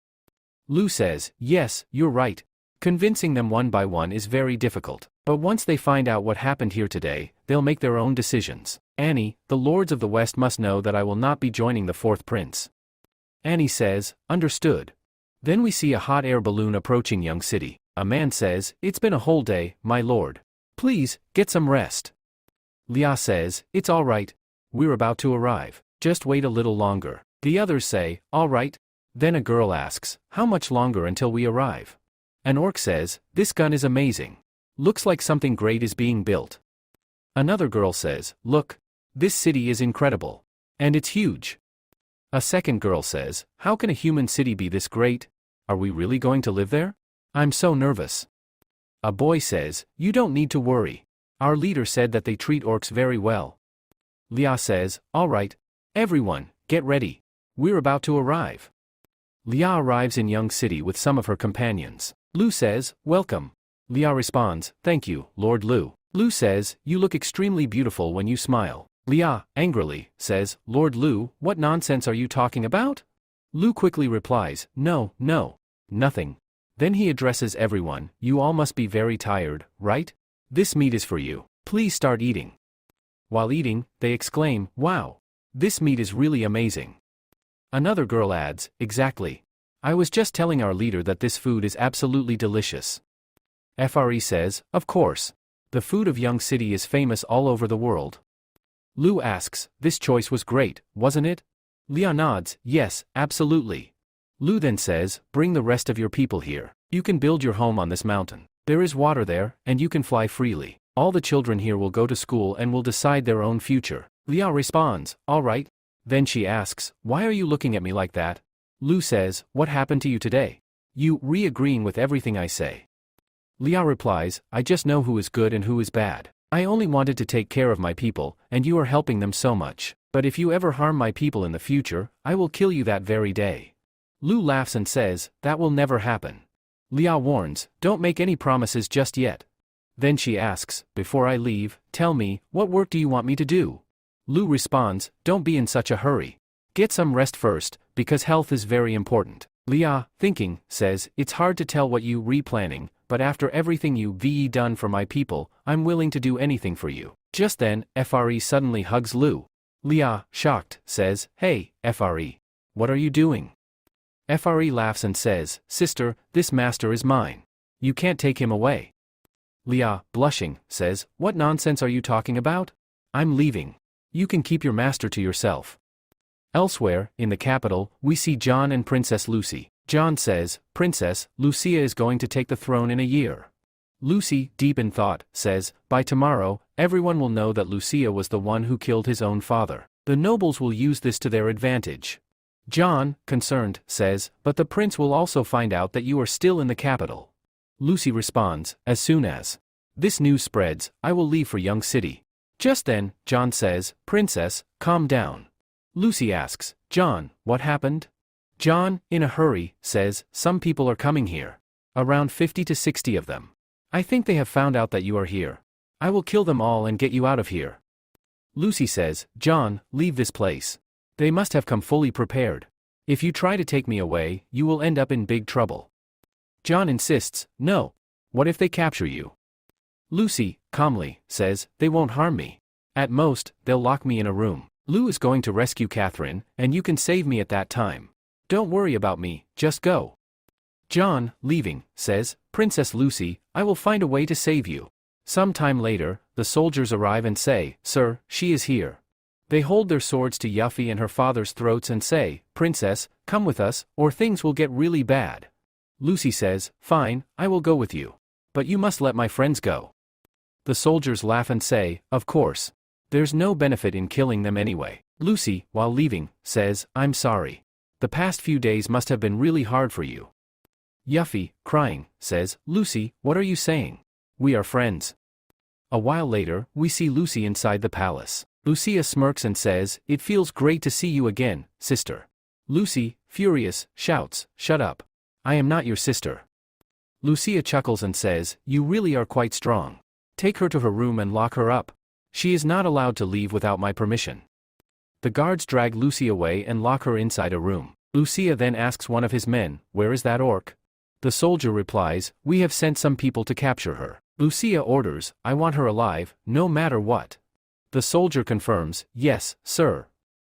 Lu says, yes, you're right. Convincing them one by one is very difficult, but once they find out what happened here today, they'll make their own decisions. Annie, the lords of the West must know that I will not be joining the fourth prince. Annie says, understood. Then we see a hot air balloon approaching Young City. A man says, it's been a whole day, my lord. Please, get some rest. Lia says, it's all right. We're about to arrive. Just wait a little longer. The others say, all right. Then a girl asks, how much longer until we arrive? An orc says, this gun is amazing. Looks like something great is being built. Another girl says, look. This city is incredible. And it's huge. A second girl says, how can a human city be this great? Are we really going to live there? I'm so nervous. A boy says, you don't need to worry. Our leader said that they treat orcs very well. Lia says, all right. Everyone, get ready. We're about to arrive. Lia arrives in Young City with some of her companions. Lu says, welcome. Lia responds, thank you, Lord Lu. Lu says, you look extremely beautiful when you smile. Lia, angrily, says, Lord Lu, what nonsense are you talking about? Lu quickly replies, no, nothing. Then he addresses everyone, you all must be very tired, right? This meat is for you. Please start eating. While eating, they exclaim, wow. This meat is really amazing. Another girl adds, exactly. I was just telling our leader that this food is absolutely delicious. FRE says, of course. The food of Young City is famous all over the world. Lu asks, this choice was great, wasn't it? Lia nods, yes, absolutely. Lu then says, bring the rest of your people here. You can build your home on this mountain. There is water there, and you can fly freely. All the children here will go to school and will decide their own future. Lia responds, all right. Then she asks, why are you looking at me like that? Lu says, what happened to you today? You re-agreeing with everything I say. Lia replies, I just know who is good and who is bad. I only wanted to take care of my people, and you are helping them so much. But if you ever harm my people in the future, I will kill you that very day. Lu laughs and says, that will never happen. Lia warns, don't make any promises just yet. Then she asks, before I leave, tell me, what work do you want me to do? Lu responds, don't be in such a hurry. Get some rest first, because health is very important. Lia, thinking, says, it's hard to tell what you replanning, but after everything you've done for my people, I'm willing to do anything for you. Just then, FRE suddenly hugs Lu. Lia, shocked, says, hey, FRE. What are you doing? FRE laughs and says, sister, this master is mine. You can't take him away. Lia, blushing, says, what nonsense are you talking about? I'm leaving. You can keep your master to yourself. Elsewhere, in the capital, we see John and Princess Lucy. John says, Princess, Lucia is going to take the throne in a year. Lucy, deep in thought, says, by tomorrow, everyone will know that Lucia was the one who killed his own father. The nobles will use this to their advantage. John, concerned, says, but the prince will also find out that you are still in the capital. Lucy responds, as soon as this news spreads, I will leave for Young City. Just then, John says, Princess, calm down. Lucy asks, John, what happened? John, in a hurry, says, some people are coming here. Around 50 to 60 of them. I think they have found out that you are here. I will kill them all and get you out of here. Lucy says, John, leave this place. They must have come fully prepared. If you try to take me away, you will end up in big trouble. John insists, no. What if they capture you? Lucy, calmly, says, they won't harm me. At most, they'll lock me in a room. Lu is going to rescue Catherine, and you can save me at that time. Don't worry about me, just go. John, leaving, says, Princess Lucy, I will find a way to save you. Some time later, the soldiers arrive and say, Sir, she is here. They hold their swords to Yuffie and her father's throats and say, Princess, come with us, or things will get really bad. Lucy says, fine, I will go with you. But you must let my friends go. The soldiers laugh and say, of course. There's no benefit in killing them anyway. Lucy, while leaving, says, I'm sorry. The past few days must have been really hard for you. Yuffie, crying, says, Lucy, what are you saying? We are friends. A while later, we see Lucy inside the palace. Lucia smirks and says, it feels great to see you again, sister. Lucy, furious, shouts, shut up. I am not your sister. Lucia chuckles and says, you really are quite strong. Take her to her room and lock her up. She is not allowed to leave without my permission. The guards drag Lucy away and lock her inside a room. Lucia then asks one of his men, where is that orc? The soldier replies, we have sent some people to capture her. Lucia orders, I want her alive, no matter what. The soldier confirms, yes, sir.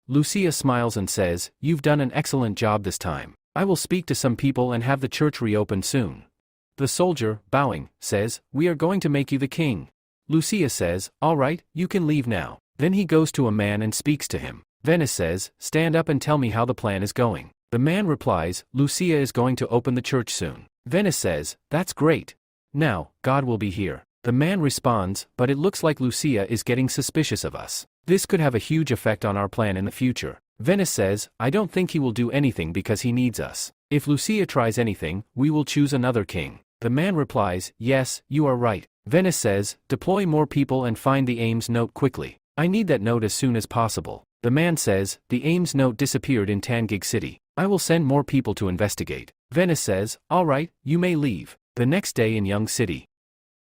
Lucia smiles and says, you've done an excellent job this time. I will speak to some people and have the church reopen soon. The soldier, bowing, says, we are going to make you the king. Lucia says, all right, you can leave now. Then he goes to a man and speaks to him. Venice says, stand up and tell me how the plan is going. The man replies, Lucia is going to open the church soon. Venice says, that's great. Now, God will be here. The man responds, but it looks like Lucia is getting suspicious of us. This could have a huge effect on our plan in the future. Venice says, I don't think he will do anything because he needs us. If Lucia tries anything, we will choose another king. The man replies, yes, you are right. Venice says, deploy more people and find the Ames note quickly. I need that note as soon as possible. The man says, the Ames note disappeared in Tangig City. I will send more people to investigate. Venice says, alright, you may leave. The next day in Young City.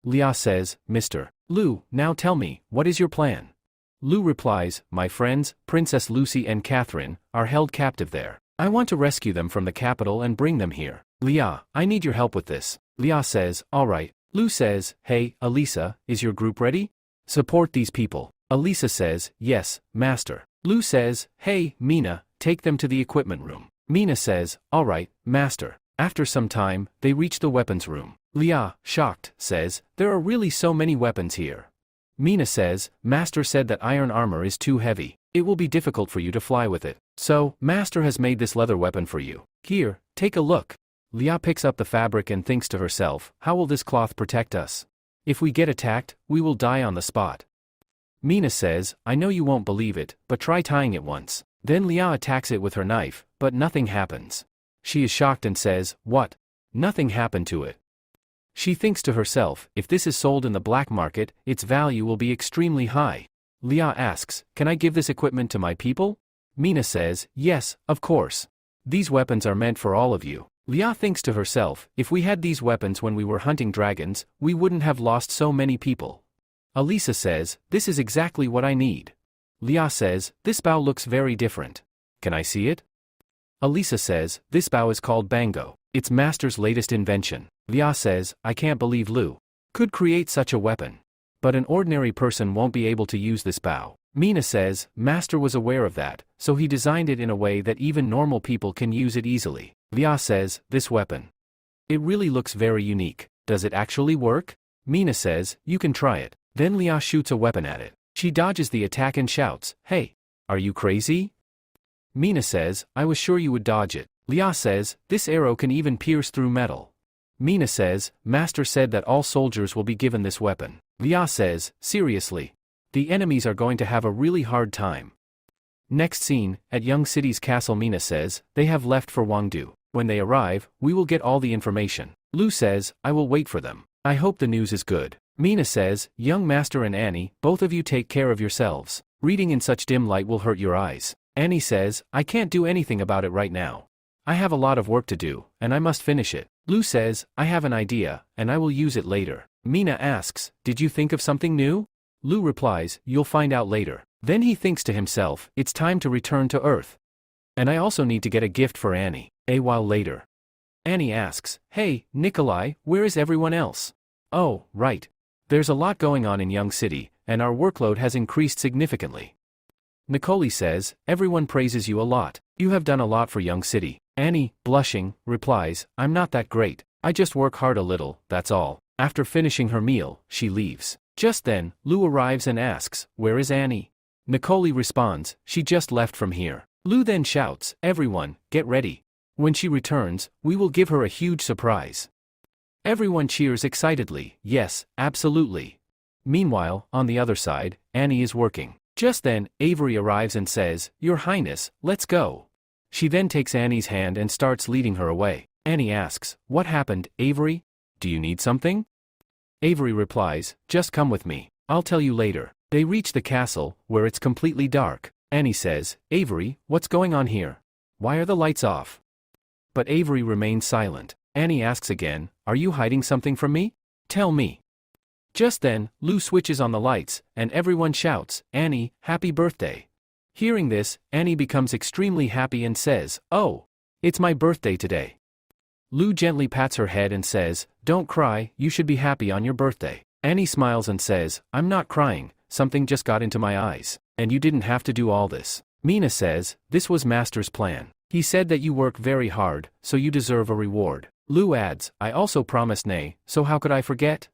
Lia says, Mr. Lu, now tell me, what is your plan? Lu replies, my friends, Princess Lucy and Catherine, are held captive there. I want to rescue them from the capital and bring them here. Lia, I need your help with this. Lia says, alright. Lu says, hey, Elisa, is your group ready? Support these people. Elisa says, yes, master. Lu says, hey, Mina, take them to the equipment room. Mina says, alright, master. After some time, they reach the weapons room. Lia, shocked, says, there are really so many weapons here. Mina says, master said that iron armor is too heavy. It will be difficult for you to fly with it. So, master has made this leather weapon for you. Here, take a look. Lia picks up the fabric and thinks to herself, how will this cloth protect us? If we get attacked, we will die on the spot. Mina says, I know you won't believe it, but try tying it once. Then Lia attacks it with her knife, but nothing happens. She is shocked and says, what? Nothing happened to it. She thinks to herself, if this is sold in the black market, its value will be extremely high. Lia asks, can I give this equipment to my people? Mina says, yes, of course. These weapons are meant for all of you. Lia thinks to herself, if we had these weapons when we were hunting dragons, we wouldn't have lost so many people. Elisa says, this is exactly what I need. Lia says, this bow looks very different. Can I see it? Elisa says, this bow is called Bango. It's master's latest invention. Lia says, I can't believe Lu could create such a weapon. But an ordinary person won't be able to use this bow. Mina says, master was aware of that, so he designed it in a way that even normal people can use it easily. Lia says, this weapon. It really looks very unique. Does it actually work? Mina says, you can try it. Then Lia shoots a weapon at it. She dodges the attack and shouts, hey, are you crazy? Mina says, I was sure you would dodge it. Lia says, this arrow can even pierce through metal. Mina says, master said that all soldiers will be given this weapon. Lia says, seriously? The enemies are going to have a really hard time. Next scene, at Young City's castle. Mina says, they have left for Wangdu. When they arrive, we will get all the information. Lu says, I will wait for them. I hope the news is good. Mina says, young master and Annie, both of you take care of yourselves. Reading in such dim light will hurt your eyes. Annie says, I can't do anything about it right now. I have a lot of work to do, and I must finish it. Lu says, I have an idea, and I will use it later. Mina asks, did you think of something new? Lu replies, you'll find out later. Then he thinks to himself, it's time to return to Earth. And I also need to get a gift for Annie. A while later. Annie asks, hey, Nikolai, where is everyone else? Oh, right. There's a lot going on in Young City, and our workload has increased significantly. Nicole says, everyone praises you a lot. You have done a lot for Young City. Annie, blushing, replies, I'm not that great. I just work hard a little, that's all. After finishing her meal, she leaves. Just then, Lu arrives and asks, where is Annie? Nicole responds, she just left from here. Lu then shouts, everyone, get ready. When she returns, we will give her a huge surprise. Everyone cheers excitedly, yes, absolutely. Meanwhile, on the other side, Annie is working. Just then, Avery arrives and says, Your Highness, let's go. She then takes Annie's hand and starts leading her away. Annie asks, what happened, Avery? Do you need something? Avery replies, just come with me. I'll tell you later. They reach the castle, where it's completely dark. Annie says, Avery, what's going on here? Why are the lights off? But Avery remains silent. Annie asks again, are you hiding something from me? Tell me. Just then, Lu switches on the lights, and everyone shouts, Annie, happy birthday. Hearing this, Annie becomes extremely happy and says, oh, it's my birthday today. Lu gently pats her head and says, don't cry, you should be happy on your birthday. Annie smiles and says, I'm not crying, something just got into my eyes, and you didn't have to do all this. Mina says, this was Master's plan. He said that you work very hard, so you deserve a reward. Lu adds, I also promised Nay, so how could I forget?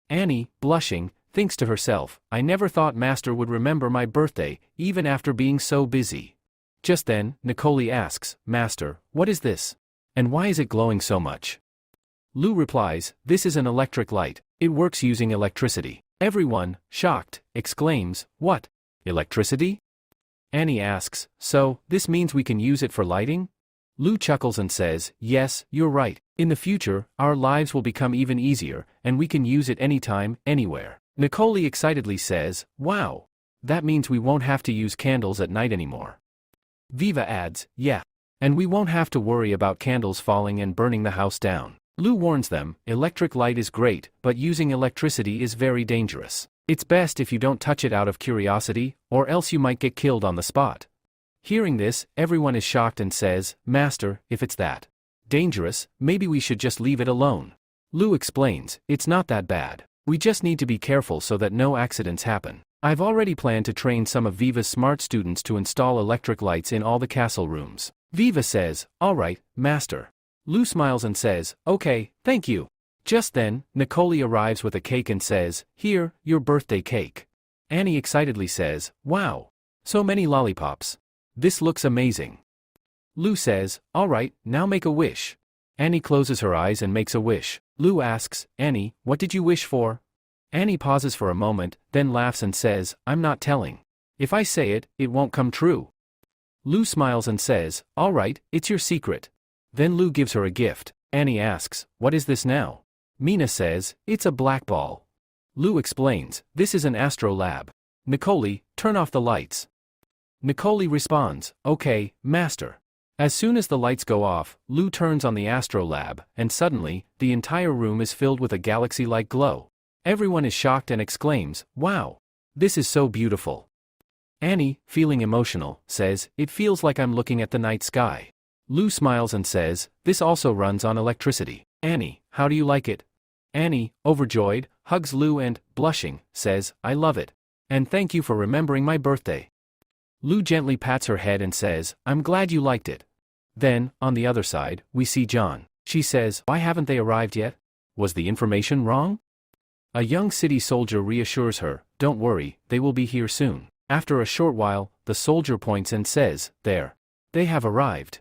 Annie, blushing, thinks to herself, I never thought Master would remember my birthday, even after being so busy. Just then, Nicole asks, Master, what is this? And why is it glowing so much? Lu replies, this is an electric light. It works using electricity. Everyone, shocked, exclaims, what? Electricity? Annie asks, so, this means we can use it for lighting? Lu chuckles and says, yes, you're right. In the future, our lives will become even easier, and we can use it anytime, anywhere. Nicole excitedly says, wow. That means we won't have to use candles at night anymore. Viva adds, yeah. And we won't have to worry about candles falling and burning the house down. Lu warns them, electric light is great, but using electricity is very dangerous. It's best if you don't touch it out of curiosity, or else you might get killed on the spot. Hearing this, everyone is shocked and says, Master, if it's that dangerous, maybe we should just leave it alone. Lu explains, it's not that bad. We just need to be careful so that no accidents happen. I've already planned to train some of Viva's smart students to install electric lights in all the castle rooms. Viva says, alright, Master. Lu smiles and says, okay, thank you. Just then, Nicole arrives with a cake and says, here, your birthday cake. Annie excitedly says, wow. So many lollipops. This looks amazing. Lu says, alright, now make a wish. Annie closes her eyes and makes a wish. Lu asks, Annie, what did you wish for? Annie pauses for a moment, then laughs and says, I'm not telling. If I say it, it won't come true. Lu smiles and says, alright, it's your secret. Then Lu gives her a gift. Annie asks, what is this now? Mina says, it's a black ball. Lu explains, this is an astro lab. Nicole, turn off the lights. Nicole responds, okay, Master. As soon as the lights go off, Lu turns on the astro lab, and suddenly, the entire room is filled with a galaxy-like glow. Everyone is shocked and exclaims, wow. This is so beautiful. Annie, feeling emotional, says, it feels like I'm looking at the night sky. Lu smiles and says, this also runs on electricity. Annie, how do you like it? Annie, overjoyed, hugs Lu and, blushing, says, I love it. And thank you for remembering my birthday. Lu gently pats her head and says, I'm glad you liked it. Then, on the other side, we see John. She says, why haven't they arrived yet? Was the information wrong? A young city soldier reassures her, don't worry, they will be here soon. After a short while, the soldier points and says, there. They have arrived.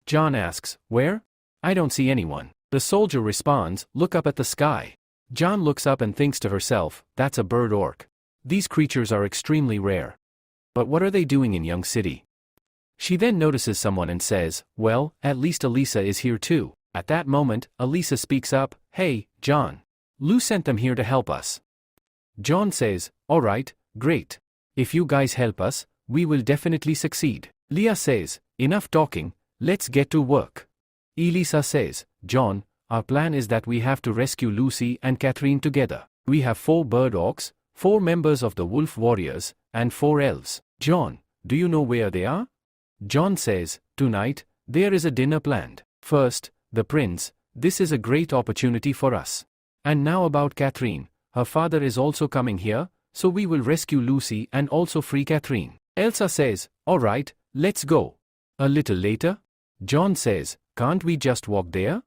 John asks, where? I don't see anyone. The soldier responds, look up at the sky. John looks up and thinks to herself, that's a bird orc. These creatures are extremely rare. But what are they doing in Young City? She then notices someone and says, well, at least Elisa is here too. At that moment, Elisa speaks up, hey, John. Lu sent them here to help us. John says, alright, great. If you guys help us, we will definitely succeed. Leah says, enough talking, let's get to work. Elisa says, John, our plan is that we have to rescue Lucy and Catherine together. We have 4 bird orcs, 4 members of the wolf warriors, and 4 elves. John, do you know where they are? John says, tonight, there is a dinner planned. First, the prince, this is a great opportunity for us. And now about Catherine, her father is also coming here, so we will rescue Lucy and also free Catherine. Elsa says, alright, let's go. A little later, John says, can't we just walk there?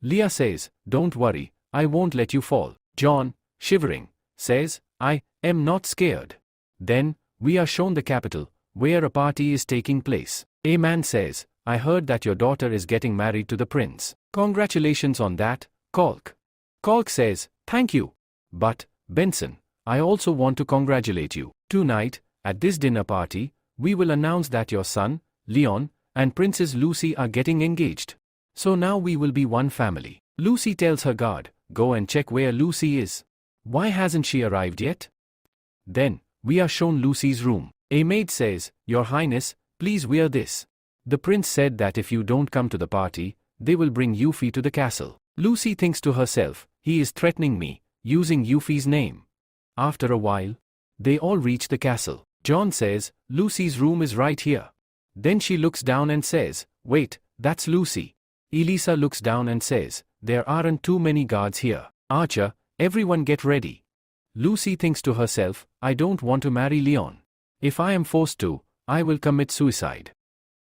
Leah says, don't worry, I won't let you fall. John, shivering, says, I am not scared. Then, we are shown the capital, where a party is taking place. A man says, I heard that your daughter is getting married to the prince. Congratulations on that, Kalk. Kalk says, thank you. But, Benson, I also want to congratulate you. Tonight, at this dinner party, we will announce that your son, Leon, and Princess Lucy are getting engaged. So now we will be one family. Lucy tells her guard, go and check where Lucy is. Why hasn't she arrived yet? Then, we are shown Lucy's room. A maid says, Your Highness, please wear this. The prince said that if you don't come to the party, they will bring Yuffie to the castle. Lucy thinks to herself, he is threatening me, using Yuffie's name. After a while, they all reach the castle. John says, Lucy's room is right here. Then she looks down and says, wait, that's Lucy. Elisa looks down and says, there aren't too many guards here. Archer, everyone get ready. Lucy thinks to herself, I don't want to marry Leon. If I am forced to, I will commit suicide.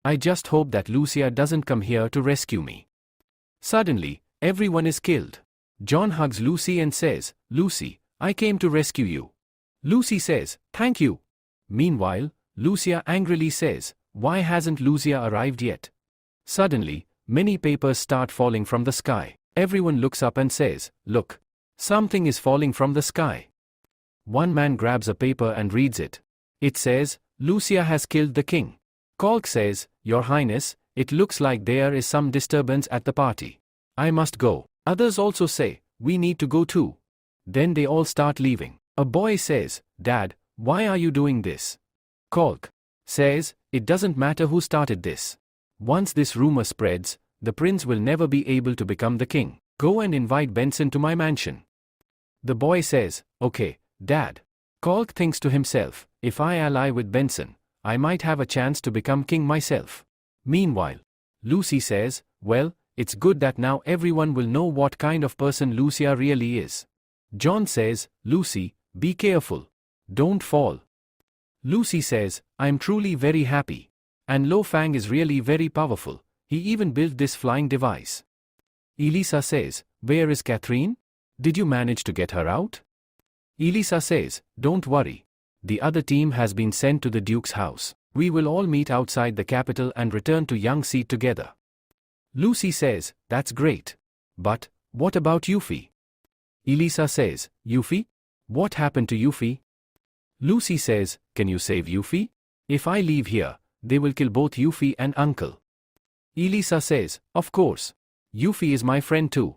I just hope that Lucia doesn't come here to rescue me. Suddenly, everyone is killed. John hugs Lucy and says, Lucy, I came to rescue you. Lucy says, thank you. Meanwhile, Lucia angrily says, why hasn't Lucia arrived yet? Suddenly, many papers start falling from the sky. Everyone looks up and says, look, something is falling from the sky. One man grabs a paper and reads it. It says, Lucia has killed the king. Kalk says, Your Highness, it looks like there is some disturbance at the party. I must go. Others also say, we need to go too. Then they all start leaving. A boy says, Dad, Why are you doing this? Kalk says, it doesn't matter who started this. Once this rumor spreads, the prince will never be able to become the king. Go and invite Benson to my mansion. The boy says, okay, Dad. Kalk thinks to himself, if I ally with Benson, I might have a chance to become king myself. Meanwhile, Lucy says, well, it's good that now everyone will know what kind of person Lucia really is. John says, Lucy, be careful. Don't fall. Lucy says, I'm truly very happy. And Lo Fang is really very powerful. He even built this flying device. Elisa says, where is Catherine? Did you manage to get her out? Elisa says, don't worry. The other team has been sent to the Duke's house. We will all meet outside the capital and return to Yangtze together. Lucy says, that's great. But, what about Yuffie? Elisa says, Yuffie? What happened to Yuffie? Lucy says, can you save Yuffie? If I leave here, they will kill both Yuffie and Uncle. Elisa says, of course. Yuffie is my friend too.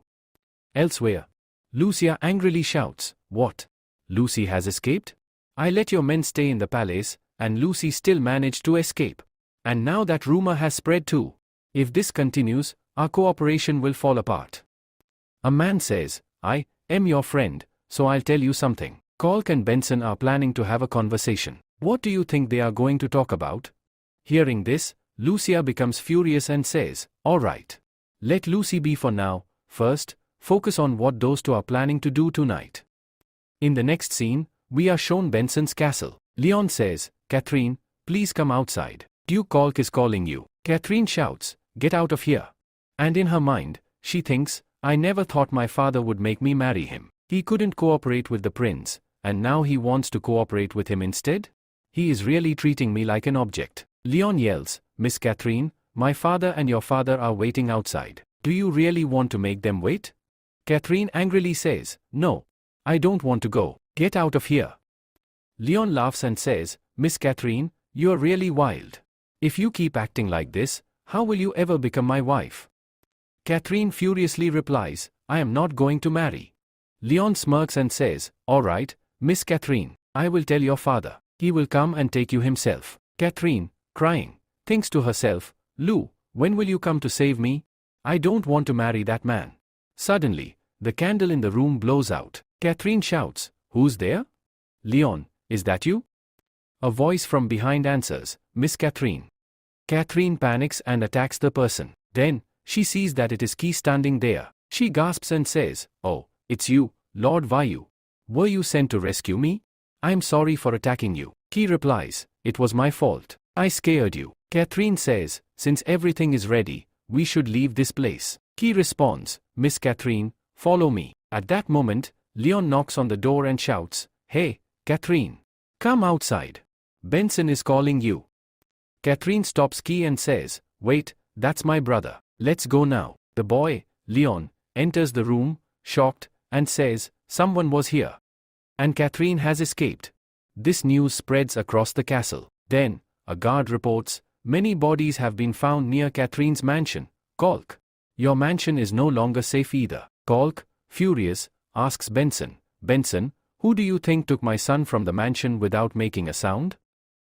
Elsewhere, Lucia angrily shouts, what? Lucy has escaped? I let your men stay in the palace, and Lucy still managed to escape. And now that rumor has spread too. If this continues, our cooperation will fall apart. A man says, I am your friend, so I'll tell you something. Kalk and Benson are planning to have a conversation. What do you think they are going to talk about? Hearing this, Lucia becomes furious and says, all right. Let Lucy be for now. First, focus on what those two are planning to do tonight. In the next scene, we are shown Benson's castle. Leon says, Catherine, please come outside. Duke Kalk is calling you. Catherine shouts, get out of here. And in her mind, she thinks, I never thought my father would make me marry him. He couldn't cooperate with the prince, and now he wants to cooperate with him instead? He is really treating me like an object. Leon yells, Miss Catherine, my father and your father are waiting outside. Do you really want to make them wait? Catherine angrily says, no. I don't want to go. Get out of here. Leon laughs and says, Miss Catherine, you're really wild. If you keep acting like this, how will you ever become my wife? Catherine furiously replies, I am not going to marry. Leon smirks and says, all right, Miss Catherine, I will tell your father. He will come and take you himself. Catherine, crying, thinks to herself, Lou, when will you come to save me? I don't want to marry that man. Suddenly, the candle in the room blows out. Catherine shouts, who's there? Leon, is that you? A voice from behind answers, Miss Catherine. Catherine panics and attacks the person. Then, she sees that it is Key standing there. She gasps and says, oh, it's you, Lord Vayu. Were you sent to rescue me? I'm sorry for attacking you. Key replies, it was my fault. I scared you. Catherine says, since everything is ready, we should leave this place. Key responds, Miss Catherine, follow me. At that moment, Leon knocks on the door and shouts, hey, Catherine. Come outside. Benson is calling you. Catherine stops Key and says, wait, that's my brother. Let's go now. The boy, Leon, enters the room, shocked, and says, someone was here. And Catherine has escaped. This news spreads across the castle. Then, a guard reports, many bodies have been found near Catherine's mansion. Kalk. Your mansion is no longer safe either. Kalk, furious, asks Benson, Benson, who do you think took my son from the mansion without making a sound?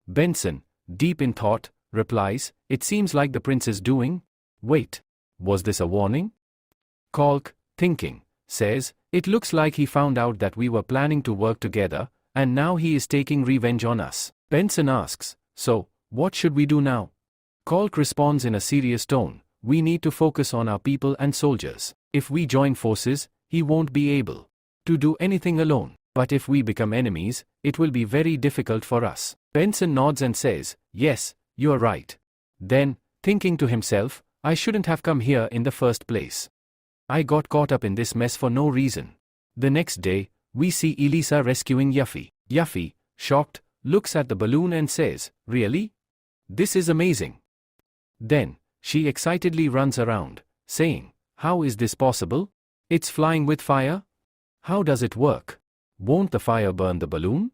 Benson, deep in thought, replies, it seems like the prince is doing. Wait, was this a warning? Kalk, thinking, says, it looks like he found out that we were planning to work together, and now he is taking revenge on us. Benson asks, so, what should we do now? Kalk responds in a serious tone, we need to focus on our people and soldiers. If we join forces, he won't be able to do anything alone. But if we become enemies, it will be very difficult for us. Benson nods and says, yes, you're right. Then, thinking to himself, I shouldn't have come here in the first place. I got caught up in this mess for no reason. The next day, we see Elisa rescuing Yuffie. Yuffie, shocked, looks at the balloon and says, really? This is amazing. Then, she excitedly runs around, saying, how is this possible? It's flying with fire? How does it work? Won't the fire burn the balloon?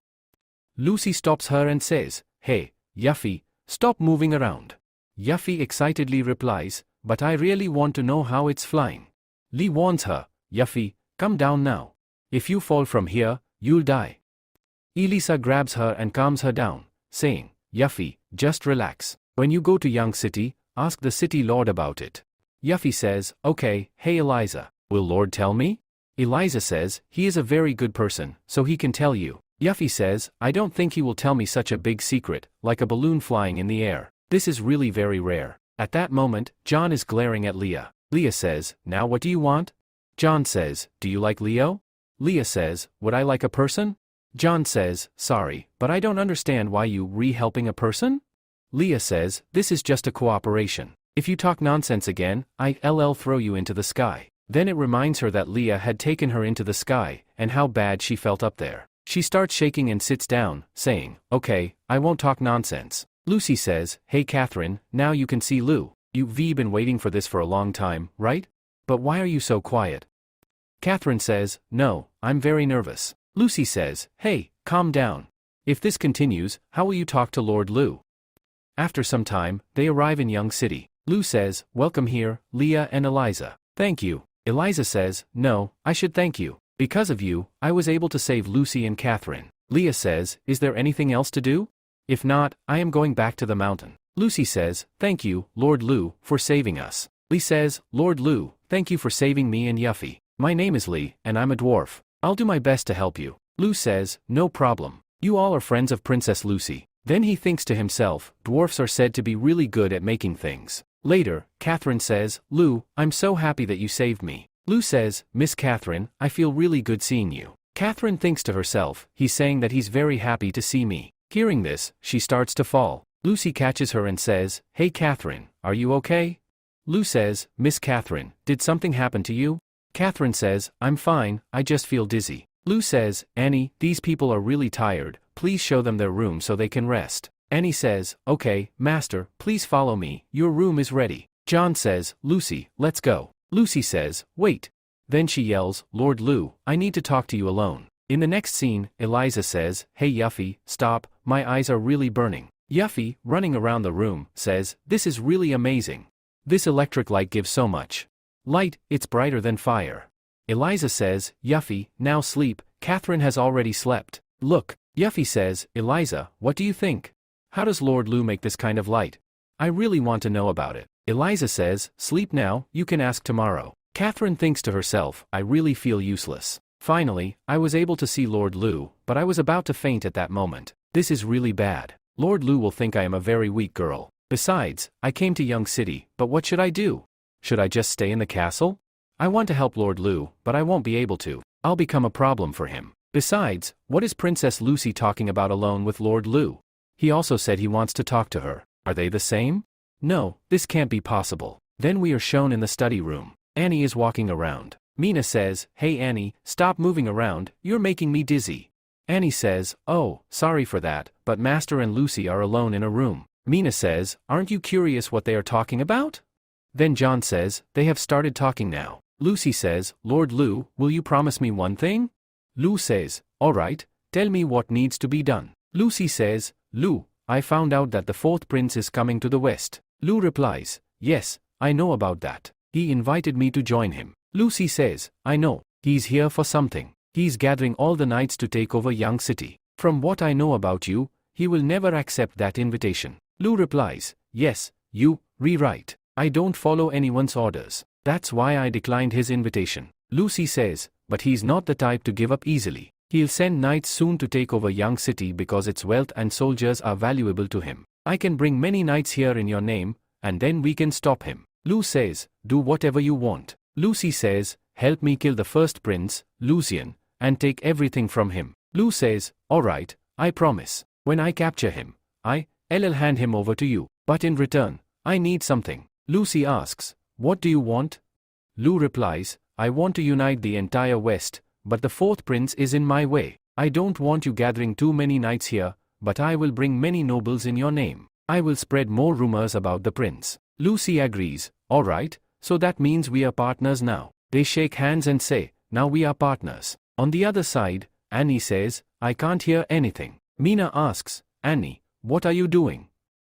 Lucy stops her and says, hey, Yuffie, stop moving around. Yuffie excitedly replies, but I really want to know how it's flying. Lee warns her, Yuffie, come down now. If you fall from here, you'll die. Elisa grabs her and calms her down, saying, Yuffie, just relax. When you go to Young City, ask the city lord about it. Yuffie says, okay, hey Eliza, will Lord tell me? Eliza says, he is a very good person, so he can tell you. Yuffie says, I don't think he will tell me such a big secret, like a balloon flying in the air. This is really very rare. At that moment, John is glaring at Leah. Leah says, now what do you want? John says, do you like Leo? Leah says, would I like a person? John says, sorry, but I don't understand why you helping a person? Leah says, this is just a cooperation. If you talk nonsense again, I'll throw you into the sky. Then it reminds her that Leah had taken her into the sky, and how bad she felt up there. She starts shaking and sits down, saying, okay, I won't talk nonsense. Lucy says, hey Catherine, now you can see Lou. You've been waiting for this for a long time, right? But why are you so quiet? Catherine says, no, I'm very nervous. Lucy says, hey, calm down. If this continues, how will you talk to Lord Lou? After some time, they arrive in Young City. Lou says, welcome here, Leah and Eliza. Thank you. Eliza says, no, I should thank you. Because of you, I was able to save Lucy and Catherine. Leah says, is there anything else to do? If not, I am going back to the mountain. Lucy says, thank you, Lord Lou, for saving us. Lee says, Lord Lou, thank you for saving me and Yuffie. My name is Lee, and I'm a dwarf. I'll do my best to help you. Lou says, no problem. You all are friends of Princess Lucy. Then he thinks to himself, dwarfs are said to be really good at making things. Later, Catherine says, Lou, I'm so happy that you saved me. Lou says, Miss Catherine, I feel really good seeing you. Catherine thinks to herself, he's saying that he's very happy to see me. Hearing this, she starts to fall. Lucy catches her and says, hey Catherine, are you okay? Lou says, Miss Catherine, did something happen to you? Catherine says, I'm fine, I just feel dizzy. Lou says, Annie, these people are really tired, please show them their room so they can rest. Annie says, okay, master, please follow me, your room is ready. John says, Lucy, let's go. Lucy says, wait. Then she yells, Lord Lou, I need to talk to you alone. In the next scene, Eliza says, hey Yuffie, stop, my eyes are really burning. Yuffie, running around the room, says, this is really amazing. This electric light gives so much light, it's brighter than fire. Eliza says, Yuffie, now sleep, Catherine has already slept. Look. Yuffie says, Eliza, what do you think? How does Lord Lou make this kind of light? I really want to know about it. Eliza says, sleep now, you can ask tomorrow. Catherine thinks to herself, I really feel useless. Finally, I was able to see Lord Lou, but I was about to faint at that moment. This is really bad. Lord Lou will think I am a very weak girl. Besides, I came to Young City, but what should I do? Should I just stay in the castle? I want to help Lord Lou, but I won't be able to. I'll become a problem for him. Besides, what is Princess Lucy talking about alone with Lord Lou? He also said he wants to talk to her. Are they the same? No, this can't be possible. Then we are shown in the study room. Annie is walking around. Mina says, hey Annie, stop moving around, you're making me dizzy. Annie says, oh, sorry for that, but Master and Lucy are alone in a room. Mina says, aren't you curious what they are talking about? Then John says, they have started talking now. Lucy says, Lord Lou, will you promise me one thing? Lou says, alright, tell me what needs to be done. Lucy says, Lou, I found out that the fourth prince is coming to the west. Lou replies, yes, I know about that. He invited me to join him. Lucy says, I know, he's here for something. He's gathering all the knights to take over Young City. From what I know about you, he will never accept that invitation. Lou replies, yes, you, rewrite. I don't follow anyone's orders. That's why I declined his invitation. Lucy says, but he's not the type to give up easily. He'll send knights soon to take over Young City because its wealth and soldiers are valuable to him. I can bring many knights here in your name, and then we can stop him. Lou says, do whatever you want. Lucy says, help me kill the first prince, Lucian, and take everything from him. Lou says, alright, I promise. When I capture him, I'll hand him over to you. But in return, I need something. Lucy asks, what do you want? Lou replies, I want to unite the entire West, but the fourth prince is in my way. I don't want you gathering too many knights here, but I will bring many nobles in your name. I will spread more rumors about the prince. Lucy agrees, alright, so that means we are partners now. They shake hands and say, now we are partners. On the other side, Annie says, I can't hear anything. Mina asks, Annie, what are you doing?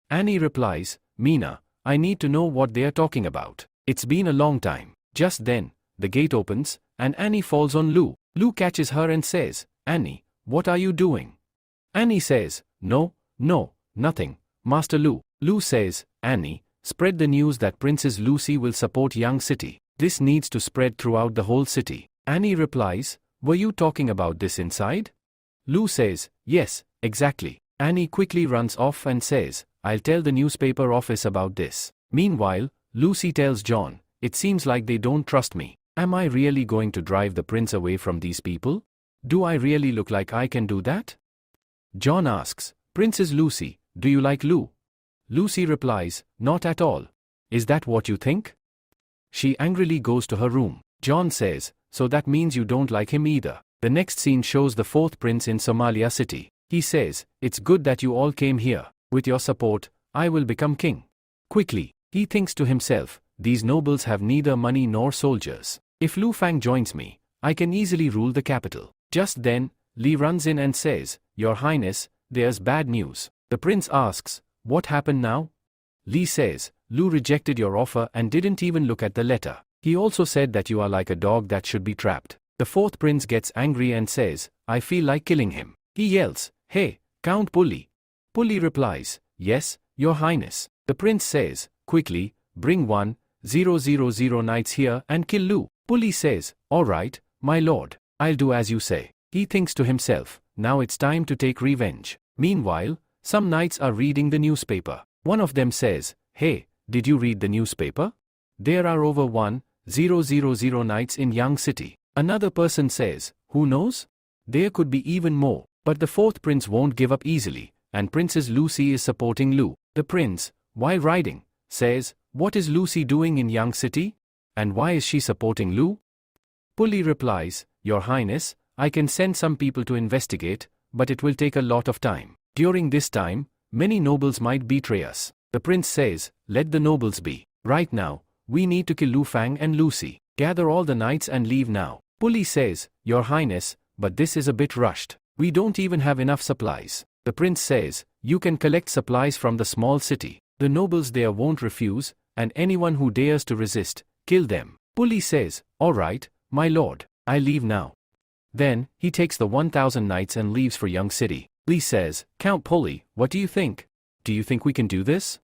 Annie replies, Mina, I need to know what they are talking about. It's been a long time. Just then, the gate opens, and Annie falls on Lou. Lou catches her and says, Annie, what are you doing? Annie says, no, nothing, Master Lu. Lu says, Annie, spread the news that Princess Lucy will support Young City. This needs to spread throughout the whole city. Annie replies, were you talking about this inside? Lu says, yes, exactly. Annie quickly runs off and says, I'll tell the newspaper office about this. Meanwhile, Lucy tells John, it seems like they don't trust me. Am I really going to drive the prince away from these people? Do I really look like I can do that? John asks, Princess Lucy, do you like Lu? Lucy replies, not at all. Is that what you think? She angrily goes to her room. John says, so that means you don't like him either. The next scene shows the fourth prince in Somalia City. He says, it's good that you all came here. With your support, I will become king. Quickly, he thinks to himself, these nobles have neither money nor soldiers. If Lu Fang joins me, I can easily rule the capital. Just then, Li runs in and says, Your Highness, there's bad news. The prince asks, what happened now? Li says, Lu rejected your offer and didn't even look at the letter. He also said that you are like a dog that should be trapped. The fourth prince gets angry and says, I feel like killing him. He yells, hey, Count Puli. Puli replies, yes, Your Highness. The prince says, quickly, bring 1,000 knights here and kill Lu. Puli says, all right, my lord, I'll do as you say. He thinks to himself, now it's time to take revenge. Meanwhile, some knights are reading the newspaper. One of them says, hey, did you read the newspaper? There are over 1,000 knights in Yang City. Another person says, who knows? There could be even more. But the fourth prince won't give up easily, and Princess Lucy is supporting Lu. The prince, while riding, says, what is Lucy doing in Yang City? And why is she supporting Lu? Puli replies, Your Highness, I can send some people to investigate, but it will take a lot of time. During this time, many nobles might betray us. The prince says, let the nobles be. Right now, we need to kill Lu Fang and Lucy. Gather all the knights and leave now. Puli says, Your Highness, but this is a bit rushed. We don't even have enough supplies. The prince says, you can collect supplies from the small city. The nobles there won't refuse, and anyone who dares to resist, kill them. Puli says, all right, my lord, I leave now. Then, he takes the 1,000 knights and leaves for Young City. Li says, Count Puli, what do you think? Do you think we can do this?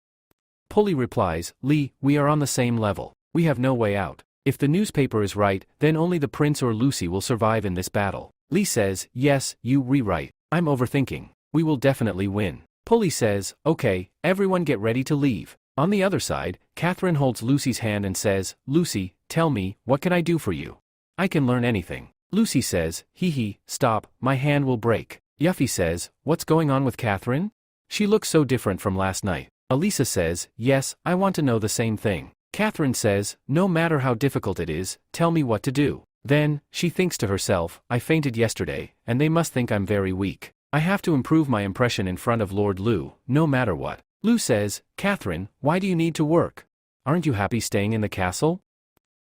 Puli replies, Li, we are on the same level. We have no way out. If the newspaper is right, then only the prince or Lucy will survive in this battle. Li says, yes, you rewrite. I'm overthinking. We will definitely win. Puli says, okay, everyone get ready to leave. On the other side, Catherine holds Lucy's hand and says, Lucy, tell me, what can I do for you? I can learn anything. Lucy says, hee, stop, my hand will break. Yuffie says, what's going on with Catherine? She looks so different from last night. Elisa says, yes, I want to know the same thing. Catherine says, no matter how difficult it is, tell me what to do. Then, she thinks to herself, I fainted yesterday, and they must think I'm very weak. I have to improve my impression in front of Lord Lu, no matter what. Lu says, Catherine, why do you need to work? Aren't you happy staying in the castle?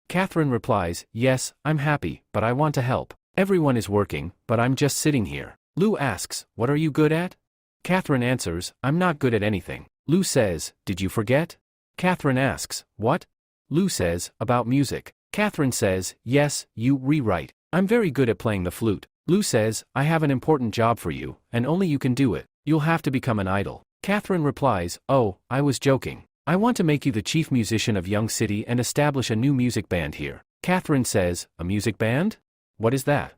Catherine replies, yes, I'm happy, but I want to help. Everyone is working, but I'm just sitting here. Lu asks, what are you good at? Catherine answers, I'm not good at anything. Lu says, did you forget? Catherine asks, what? Lu says, about music. Catherine says, yes, you rewrite. I'm very good at playing the flute. Lu says, I have an important job for you, and only you can do it. You'll have to become an idol. Catherine replies, oh, I was joking. I want to make you the chief musician of Young City and establish a new music band here. Catherine says, a music band? What is that?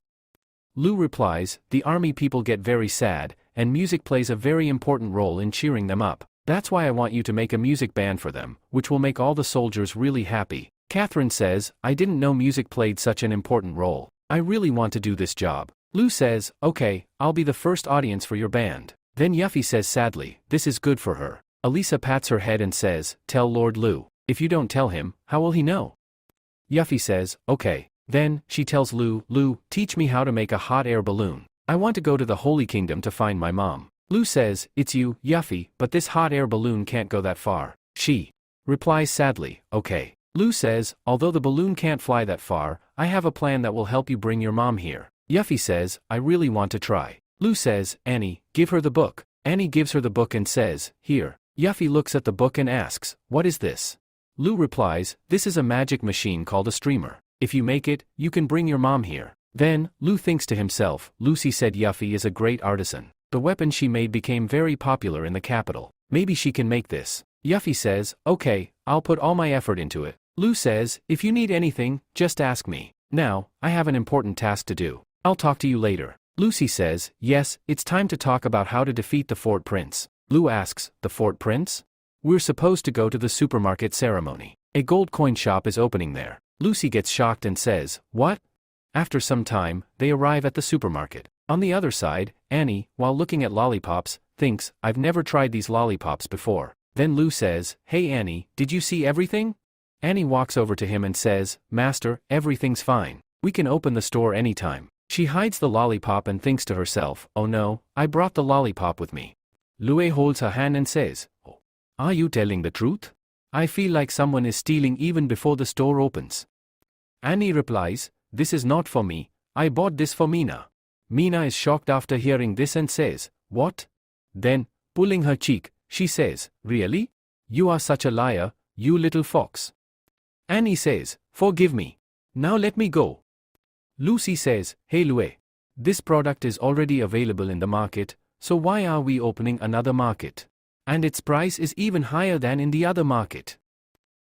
Lu replies, the army people get very sad, and music plays a very important role in cheering them up. That's why I want you to make a music band for them, which will make all the soldiers really happy. Catherine says, I didn't know music played such an important role. I really want to do this job. Lu says, okay, I'll be the first audience for your band. Then Yuffie says sadly, this is good for her. Elisa pats her head and says, tell Lord Lu. If you don't tell him, how will he know? Yuffie says, okay. Then, she tells Lu, Lu, teach me how to make a hot air balloon. I want to go to the Holy Kingdom to find my mom. Lu says, it's you, Yuffie, but this hot air balloon can't go that far. She replies sadly, okay. Lu says, although the balloon can't fly that far, I have a plan that will help you bring your mom here. Yuffie says, I really want to try. Lu says, Annie, give her the book. Annie gives her the book and says, here. Yuffie looks at the book and asks, what is this? Lu replies, this is a magic machine called a streamer. If you make it, you can bring your mom here. Then, Lu thinks to himself, Lucy said Yuffie is a great artisan. The weapon she made became very popular in the capital. Maybe she can make this. Yuffie says, okay, I'll put all my effort into it. Lu says, if you need anything, just ask me. Now, I have an important task to do. I'll talk to you later. Lucy says, yes, it's time to talk about how to defeat the Fort Prince. Lu asks, the Fort Prince? We're supposed to go to the supermarket ceremony. A gold coin shop is opening there. Lucy gets shocked and says, what? After some time, they arrive at the supermarket. On the other side, Annie, while looking at lollipops, thinks, I've never tried these lollipops before. Then Lu says, hey Annie, did you see everything? Annie walks over to him and says, Master, everything's fine. We can open the store anytime. She hides the lollipop and thinks to herself, oh no, I brought the lollipop with me. Lue holds her hand and says, oh, are you telling the truth? I feel like someone is stealing even before the store opens. Annie replies, this is not for me, I bought this for Mina. Mina is shocked after hearing this and says, what? Then, pulling her cheek, she says, really? You are such a liar, you little fox. Annie says, forgive me. Now let me go. Lucy says, hey Lue. This product is already available in the market, so why are we opening another market? And its price is even higher than in the other market.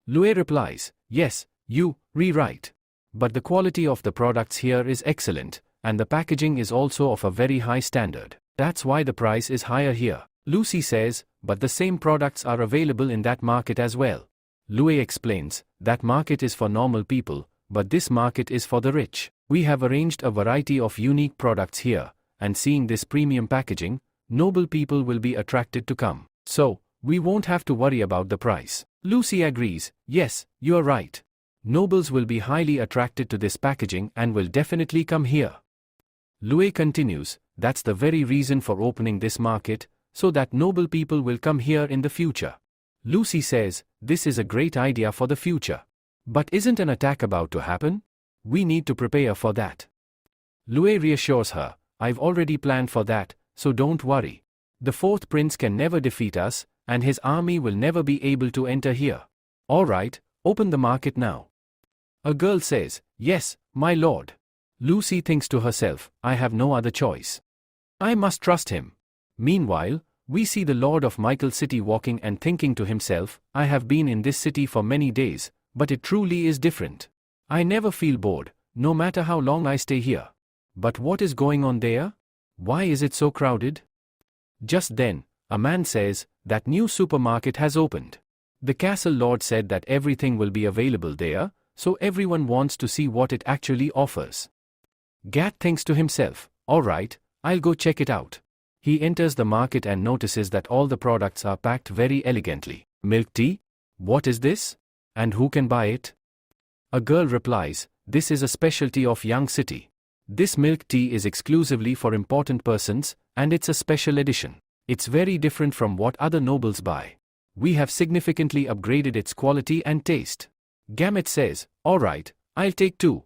Lue replies, yes, you, rewrite. But the quality of the products here is excellent, and the packaging is also of a very high standard. That's why the price is higher here. Lucy says, but the same products are available in that market as well. Lue explains, that market is for normal people, but this market is for the rich. We have arranged a variety of unique products here, and seeing this premium packaging, noble people will be attracted to come. So, we won't have to worry about the price. Lucy agrees, yes, you're right. Nobles will be highly attracted to this packaging and will definitely come here. Lue continues, that's the very reason for opening this market, so that noble people will come here in the future. Lucy says, this is a great idea for the future. But isn't an attack about to happen? We need to prepare for that. Lue reassures her, I've already planned for that, so don't worry. The fourth prince can never defeat us, and his army will never be able to enter here. Alright, open the market now. A girl says, yes, my lord. Lucy thinks to herself, I have no other choice. I must trust him. Meanwhile, we see the lord of Michael City walking and thinking to himself, I have been in this city for many days, but it truly is different. I never feel bored, no matter how long I stay here. But what is going on there? Why is it so crowded? Just then, a man says, that new supermarket has opened. The castle lord said that everything will be available there, so everyone wants to see what it actually offers. Gat thinks to himself, alright, I'll go check it out. He enters the market and notices that all the products are packed very elegantly. Milk tea? What is this? And who can buy it? A girl replies, this is a specialty of Young City. This milk tea is exclusively for important persons, and it's a special edition. It's very different from what other nobles buy. We have significantly upgraded its quality and taste. Gamut says, alright, I'll take two.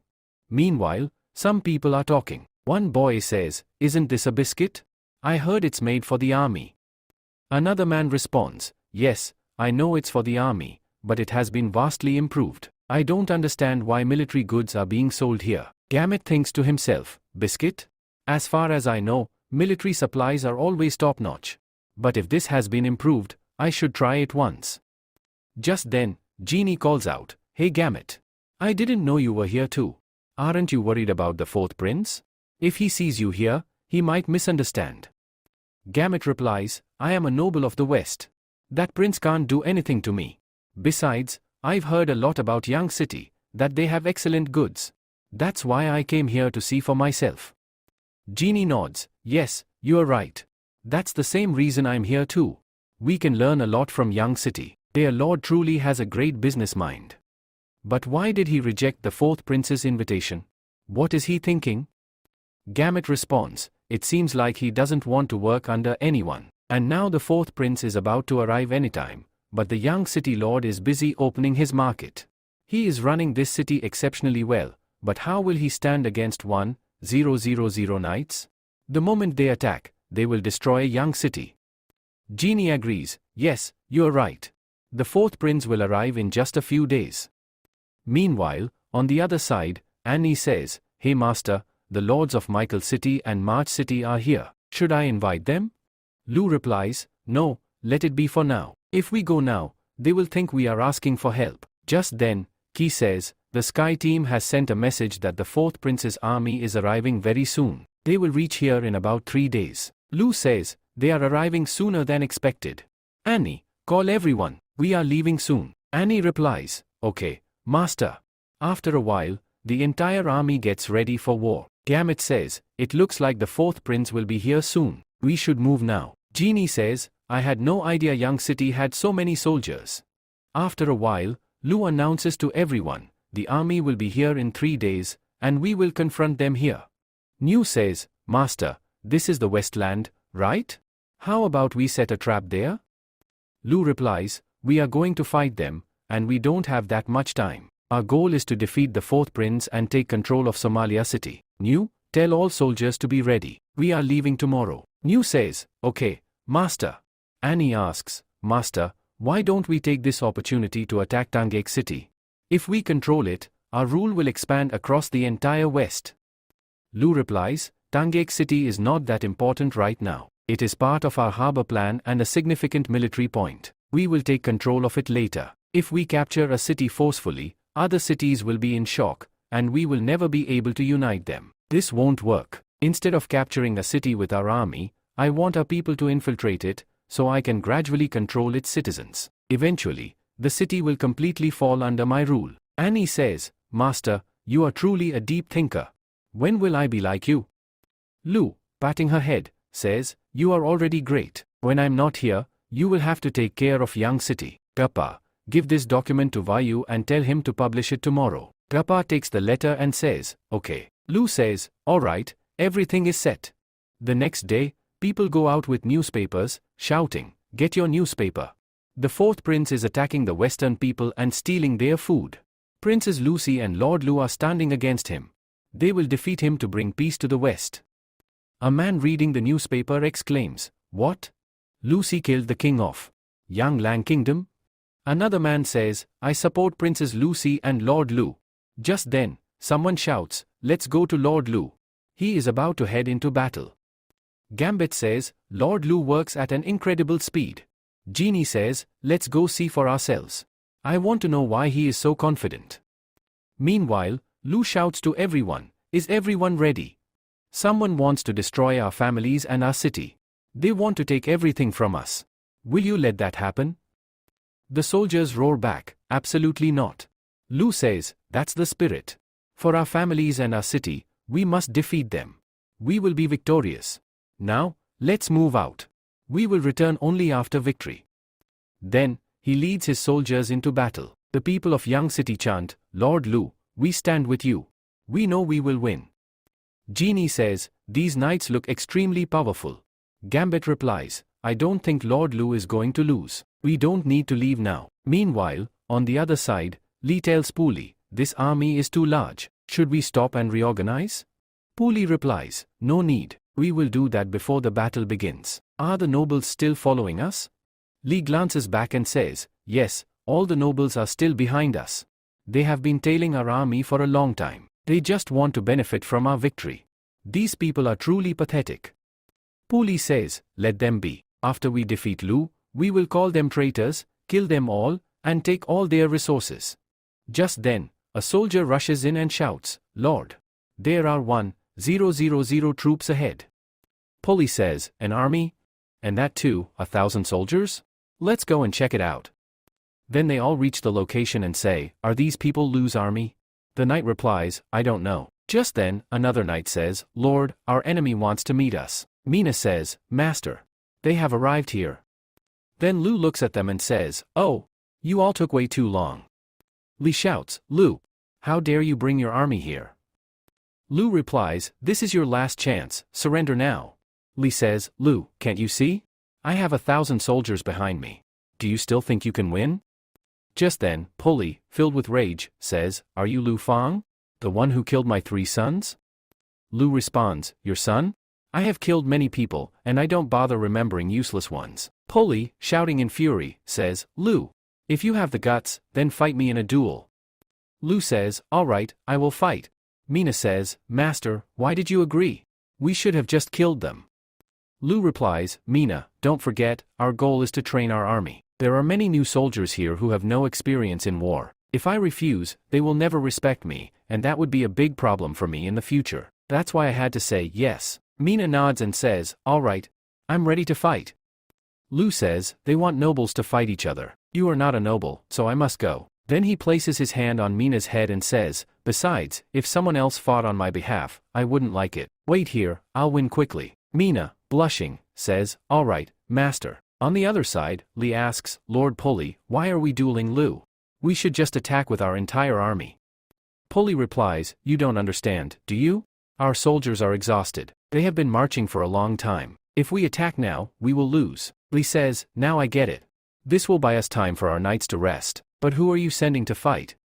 Meanwhile, some people are talking. One boy says, isn't this a biscuit? I heard it's made for the army. Another man responds, yes, I know it's for the army, but it has been vastly improved. I don't understand why military goods are being sold here. Gamut thinks to himself, biscuit? As far as I know, military supplies are always top-notch. But if this has been improved, I should try it once. Just then, Genie calls out, hey Gamut. I didn't know you were here too. Aren't you worried about the fourth prince? If he sees you here, he might misunderstand. Gamut replies, I am a noble of the West. That prince can't do anything to me. Besides, I've heard a lot about Young City, that they have excellent goods. That's why I came here to see for myself. Genie nods, yes, you're right. That's the same reason I'm here too. We can learn a lot from Young City. Their lord truly has a great business mind. But why did he reject the fourth prince's invitation? What is he thinking? Gamut responds, it seems like he doesn't want to work under anyone. And now the fourth prince is about to arrive anytime, but the Young City lord is busy opening his market. He is running this city exceptionally well, but how will he stand against 1,000 knights? The moment they attack, they will destroy Young City. Genie agrees, yes, you're right. The fourth prince will arrive in just a few days. Meanwhile, on the other side, Annie says, hey master, the lords of Michael City and March City are here. Should I invite them? Lu replies, no, let it be for now. If we go now, they will think we are asking for help. Just then, Ki says, the Sky team has sent a message that the fourth prince's army is arriving very soon. They will reach here in about 3 days. Lu says, they are arriving sooner than expected. Annie, call everyone, we are leaving soon. Annie replies, okay, master. After a while, the entire army gets ready for war. Gamut says, it looks like the fourth prince will be here soon. We should move now. Genie says, I had no idea Young City had so many soldiers. After a while, Lu announces to everyone, the army will be here in 3 days, and we will confront them here. New says, Master, this is the Westland, right? How about we set a trap there? Lu replies, we are going to fight them, and we don't have that much time. Our goal is to defeat the fourth prince and take control of Somalia City. New, tell all soldiers to be ready. We are leaving tomorrow. New says, okay, Master. Annie asks, Master, why don't we take this opportunity to attack Tangek City? If we control it, our rule will expand across the entire West. Lu replies, Tangek City is not that important right now. It is part of our harbor plan and a significant military point. We will take control of it later. If we capture a city forcefully, other cities will be in shock, and we will never be able to unite them. This won't work. Instead of capturing a city with our army, I want our people to infiltrate it, so I can gradually control its citizens. Eventually, the city will completely fall under my rule. Annie says, Master, you are truly a deep thinker. When will I be like you? Lu, patting her head, says, you are already great. When I'm not here, you will have to take care of Young City. Kappa, give this document to Vayu and tell him to publish it tomorrow. Kappa takes the letter and says, okay. Lu says, alright, everything is set. The next day, people go out with newspapers, shouting, get your newspaper. The fourth prince is attacking the Western people and stealing their food. Princess Lucy and Lord Lu are standing against him. They will defeat him to bring peace to the West. A man reading the newspaper exclaims, what? Lucy killed the king of Yang Lang Kingdom? Another man says, I support Princess Lucy and Lord Lu. Just then, someone shouts, let's go to Lord Lu. He is about to head into battle. Gambit says, Lord Lu works at an incredible speed. Genie says, let's go see for ourselves. I want to know why he is so confident. Meanwhile, Lu shouts to everyone, is everyone ready? Someone wants to destroy our families and our city. They want to take everything from us. Will you let that happen? The soldiers roar back, absolutely not. Lu says, that's the spirit. For our families and our city, we must defeat them. We will be victorious. Now, let's move out. We will return only after victory. Then, he leads his soldiers into battle. The people of Young City chant, Lord Lu, we stand with you. We know we will win. Genie says, these knights look extremely powerful. Gambit replies, I don't think Lord Lu is going to lose. We don't need to leave now. Meanwhile, on the other side, Li tells Puli, this army is too large. Should we stop and reorganize? Puli replies, no need. We will do that before the battle begins. Are the nobles still following us? Li glances back and says, yes, all the nobles are still behind us. They have been tailing our army for a long time. They just want to benefit from our victory. These people are truly pathetic. Puli says, let them be. After we defeat Lu, we will call them traitors, kill them all, and take all their resources. Just then, a soldier rushes in and shouts, Lord, there are 1,000 troops ahead. Puli says, an army? And that too, 1,000 soldiers? Let's go and check it out. Then they all reach the location and say, are these people Lu's army? The knight replies, I don't know. Just then, another knight says, Lord, our enemy wants to meet us. Mina says, Master, they have arrived here. Then Lu looks at them and says, oh, you all took way too long. Li shouts, Lu, how dare you bring your army here? Lu replies, this is your last chance, surrender now. Li says, Lu, can't you see? I have 1,000 soldiers behind me. Do you still think you can win? Just then, Puli, filled with rage, says, are you Lu Fang? The one who killed my 3 sons? Lu responds, your son? I have killed many people, and I don't bother remembering useless ones. Puli, shouting in fury, says, Lu, if you have the guts, then fight me in a duel. Lu says, alright, I will fight. Mina says, Master, why did you agree? We should have just killed them. Lu replies, Mina, don't forget, our goal is to train our army. There are many new soldiers here who have no experience in war. If I refuse, they will never respect me, and that would be a big problem for me in the future. That's why I had to say yes. Mina nods and says, all right, I'm ready to fight. Lu says, they want nobles to fight each other. You are not a noble, so I must go. Then he places his hand on Mina's head and says, besides, if someone else fought on my behalf, I wouldn't like it. Wait here, I'll win quickly. Mina, blushing, says, all right, master. On the other side, Li asks, Lord Pulley, why are we dueling Lu? We should just attack with our entire army. Pulley replies, you don't understand, do you? Our soldiers are exhausted. They have been marching for a long time. If we attack now, we will lose. Li says, now I get it. This will buy us time for our knights to rest. But who are you sending to fight?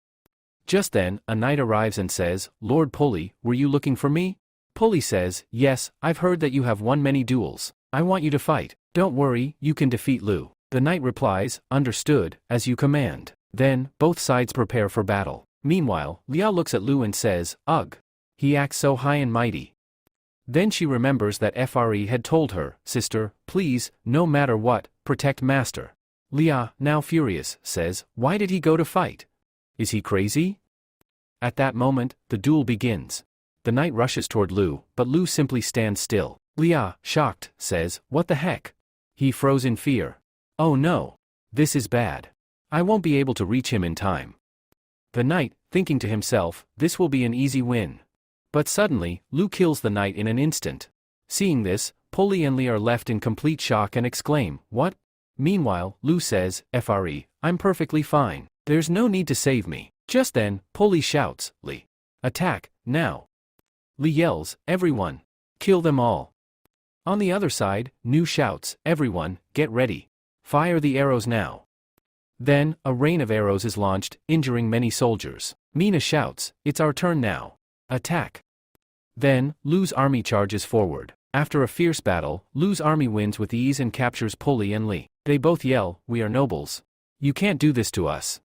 Just then, a knight arrives and says, Lord Pulley, were you looking for me? Pulley says, yes, I've heard that you have won many duels. I want you to fight. Don't worry, you can defeat Lu. The knight replies, understood, as you command. Then, both sides prepare for battle. Meanwhile, Liao looks at Lu and says, ugh. He acts so high and mighty. Then she remembers that Fre had told her, sister, please, no matter what, protect master. Liao, now furious, says, why did he go to fight? Is he crazy? At that moment, the duel begins. The knight rushes toward Lu, but Lu simply stands still. Liao, shocked, says, what the heck? He froze in fear. Oh no. This is bad. I won't be able to reach him in time. The knight, thinking to himself, this will be an easy win. But suddenly, Lu kills the knight in an instant. Seeing this, Pulley and Li are left in complete shock and exclaim, what? Meanwhile, Lu says, Fre, I'm perfectly fine. There's no need to save me. Just then, Pulley shouts, Li. Attack, now. Li yells, everyone. Kill them all. On the other side, Nu shouts, everyone, get ready. Fire the arrows now. Then, a rain of arrows is launched, injuring many soldiers. Mina shouts, it's our turn now. Attack. Then, Lu's army charges forward. After a fierce battle, Lu's army wins with ease and captures Pulley and Li. They both yell, we are nobles. You can't do this to us.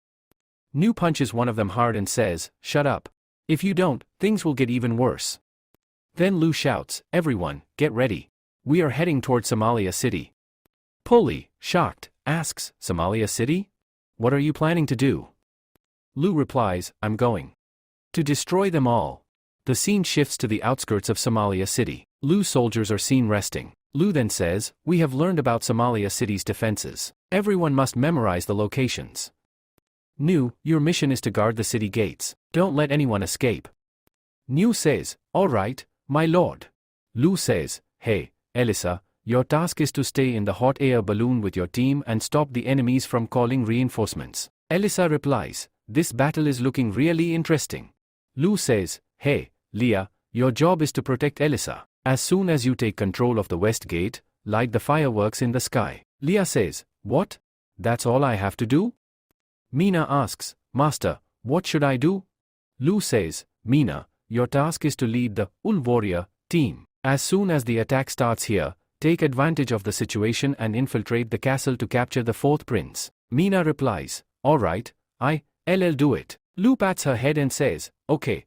Nu punches one of them hard and says, shut up. If you don't, things will get even worse. Then Lu shouts, everyone, get ready. We are heading toward Somalia City. Pulley, shocked, asks, Somalia City? What are you planning to do? Lu replies, I'm going to destroy them all. The scene shifts to the outskirts of Somalia City. Lu's soldiers are seen resting. Lu then says, we have learned about Somalia City's defenses. Everyone must memorize the locations. Nu, your mission is to guard the city gates. Don't let anyone escape. Nu says, all right, my lord. Lu says, hey, Elisa, your task is to stay in the hot air balloon with your team and stop the enemies from calling reinforcements. Elisa replies, this battle is looking really interesting. Lu says, hey, Leah, your job is to protect Elisa. As soon as you take control of the west gate, light the fireworks in the sky. Leah says, what? That's all I have to do? Mina asks, Master, what should I do? Lu says, Mina, your task is to lead the Ul warrior team. As soon as the attack starts here, take advantage of the situation and infiltrate the castle to capture the fourth prince. Mina replies, all right, I'll do it. Lu pats her head and says, okay.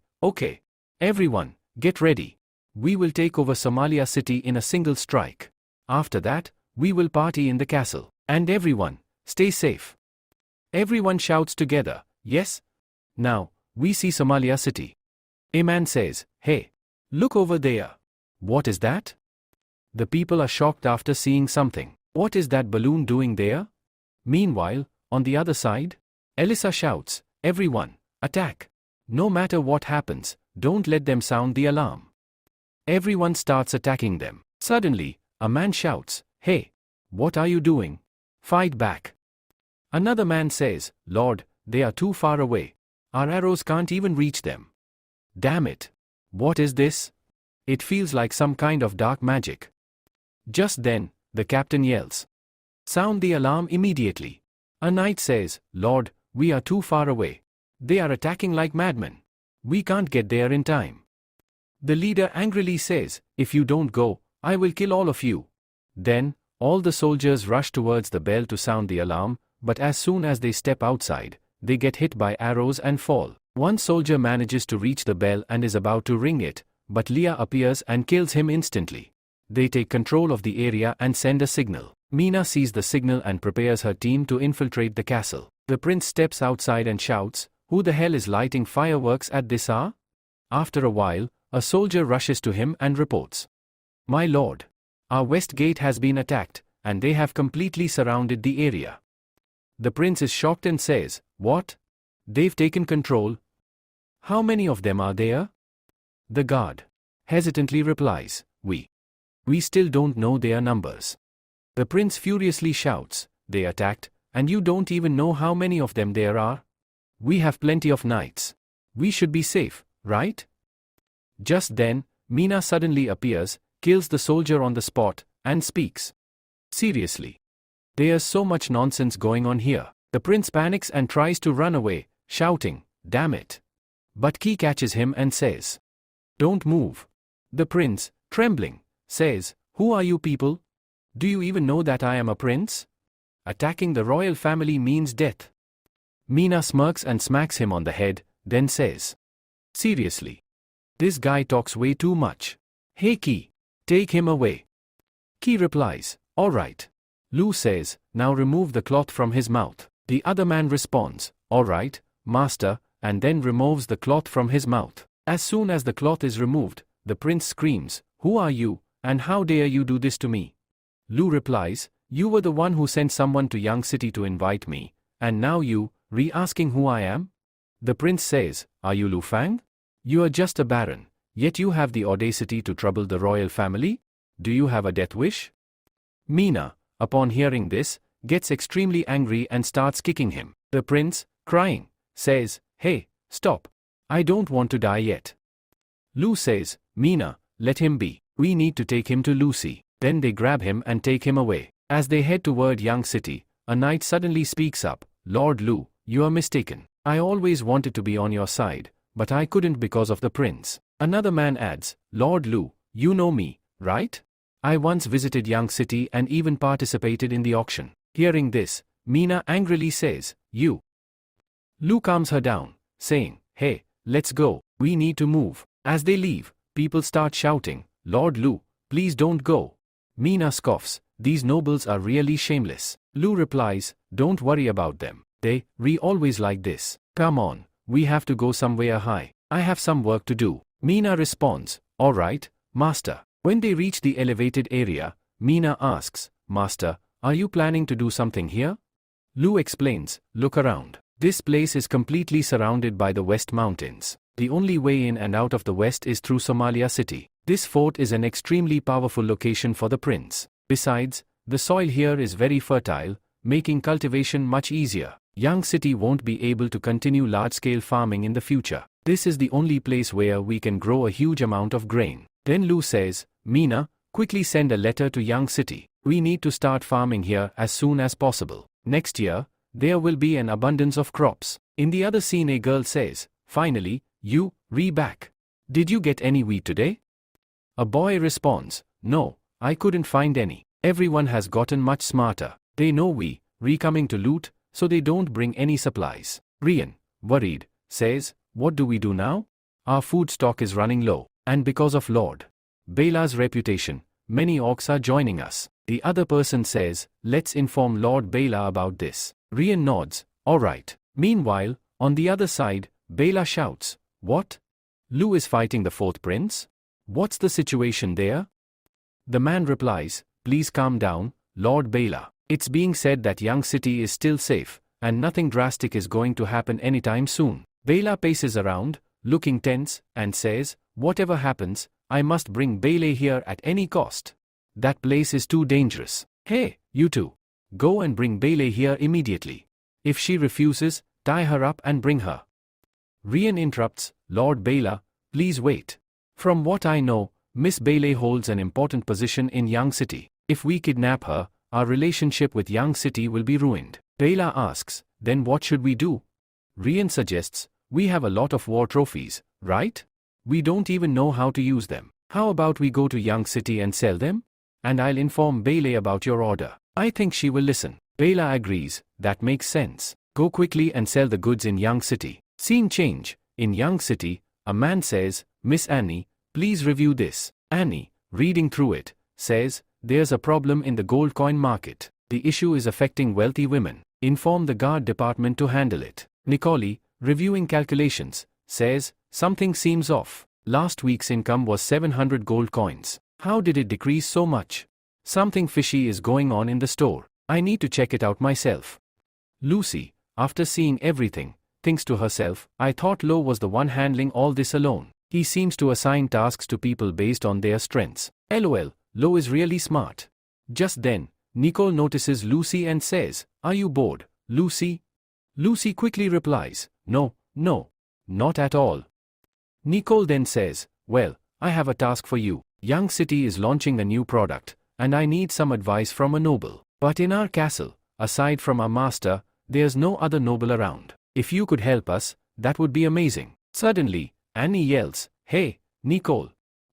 Everyone, get ready. We will take over Somalia City in a single strike. After that, we will party in the castle. And everyone, stay safe. Everyone shouts together, yes? Now, we see Somalia City. A man says, hey, look over there. What is that? The people are shocked after seeing something. What is that balloon doing there? Meanwhile, on the other side, Elisa shouts, everyone, attack. No matter what happens, don't let them sound the alarm. Everyone starts attacking them. Suddenly, a man shouts, hey, what are you doing? Fight back. Another man says, Lord, they are too far away. Our arrows can't even reach them. Damn it. What is this? It feels like some kind of dark magic. Just then, the captain yells, sound the alarm immediately. A knight says, Lord, we are too far away. They are attacking like madmen. We can't get there in time. The leader angrily says, if you don't go, I will kill all of you. Then, all the soldiers rush towards the bell to sound the alarm, but as soon as they step outside, they get hit by arrows and fall. One soldier manages to reach the bell and is about to ring it, but Leah appears and kills him instantly. They take control of the area and send a signal. Mina sees the signal and prepares her team to infiltrate the castle. The prince steps outside and shouts, "Who the hell is lighting fireworks at this hour?" After a while, a soldier rushes to him and reports, "My lord, our west gate has been attacked, and they have completely surrounded the area." The prince is shocked and says, "What? They've taken control? How many of them are there?" The guard hesitantly replies, We still don't know their numbers." The prince furiously shouts, "They attacked, and you don't even know how many of them there are? We have plenty of knights. We should be safe, right?" Just then, Mina suddenly appears, kills the soldier on the spot, and speaks. "Seriously. There's so much nonsense going on here." The prince panics and tries to run away, shouting, "Damn it." But Ki catches him and says, "Don't move." The prince, trembling, says, "Who are you people? Do you even know that I am a prince? Attacking the royal family means death." Mina smirks and smacks him on the head, then says, "Seriously. This guy talks way too much. Hey Ki, take him away." Ki replies, "All right." Lu says, "Now remove the cloth from his mouth." The other man responds, "All right, master," and then removes the cloth from his mouth. As soon as the cloth is removed, the prince screams, "Who are you, and how dare you do this to me?" Lu replies, "You were the one who sent someone to Young City to invite me, and now you, re-asking who I am?" The prince says, "Are you Lu Fang? You are just a baron, yet you have the audacity to trouble the royal family? Do you have a death wish?" Mina, upon hearing this, gets extremely angry and starts kicking him. The prince, crying, says, "Hey, stop. I don't want to die yet." Lu says, "Mina, let him be. We need to take him to Lucy." Then they grab him and take him away. As they head toward Young City, a knight suddenly speaks up, "Lord Lu, you are mistaken. I always wanted to be on your side, but I couldn't because of the prince." Another man adds, "Lord Lu, you know me, right? I once visited Young City and even participated in the auction." Hearing this, Mina angrily says, "You." Lu calms her down, saying, "Hey, let's go, we need to move." As they leave, people start shouting, "Lord Lu, please don't go." Mina scoffs, "These nobles are really shameless." Lu replies, "Don't worry about them. They always like this. Come on, we have to go somewhere high. I have some work to do." Mina responds, "All right, master." When they reach the elevated area, Mina asks, "Master, are you planning to do something here?" Lu explains, "Look around. This place is completely surrounded by the West Mountains. The only way in and out of the West is through Somalia City. This fort is an extremely powerful location for the prince. Besides, the soil here is very fertile, making cultivation much easier. Young City won't be able to continue large-scale farming in the future. This is the only place where we can grow a huge amount of grain." Then Lu says, "Mina, quickly send a letter to Young City. We need to start farming here as soon as possible. Next year, there will be an abundance of crops." In the other scene, a girl says, "Finally, you, back. Did you get any wheat today?" A boy responds, "No, I couldn't find any. Everyone has gotten much smarter. They know we, coming to loot, so they don't bring any supplies." Rian, worried, says, "What do we do now? Our food stock is running low, and because of Lord Bela's reputation, many orcs are joining us." The other person says, "Let's inform Lord Bela about this." Rian nods, "All right." Meanwhile, on the other side, Bela shouts, "What? Lu is fighting the fourth prince? What's the situation there?" The man replies, "Please calm down, Lord Bela. It's being said that Young City is still safe, and nothing drastic is going to happen anytime soon." Bela paces around, looking tense, and says, "Whatever happens, I must bring Bele here at any cost. That place is too dangerous. Hey, you two. Go and bring Bele here immediately. If she refuses, tie her up and bring her." Rian interrupts, "Lord Bela, please wait. From what I know, Miss Bele holds an important position in Young City. If we kidnap her, our relationship with Young City will be ruined." Bela asks, "Then what should we do?" Rian suggests, "We have a lot of war trophies, right? We don't even know how to use them. How about we go to Young City and sell them? And I'll inform Bele about your order. I think she will listen." Bela agrees, "That makes sense. Go quickly and sell the goods in Young City." Scene change. In Young City, a man says, "Miss Annie, please review this." Annie, reading through it, says, there's a problem in the gold coin market. The issue is affecting wealthy women. Inform the guard department to handle it. Nicole, reviewing calculations, says, something seems off. Last week's income was 700 gold coins. How did it decrease so much? Something fishy is going on in the store. I need to check it out myself. Lucy, after seeing everything, thinks to herself, I thought Lo was the one handling all this alone. He seems to assign tasks to people based on their strengths. LOL, Lo is really smart. Just then, Nicole notices Lucy and says, are you bored, Lucy? Lucy quickly replies, no, not at all. Nicole then says, well, I have a task for you. Young City is launching a new product, and I need some advice from a noble. But in our castle, aside from our master, there's no other noble around. If you could help us, that would be amazing. Suddenly, Annie yells, hey, Nicole.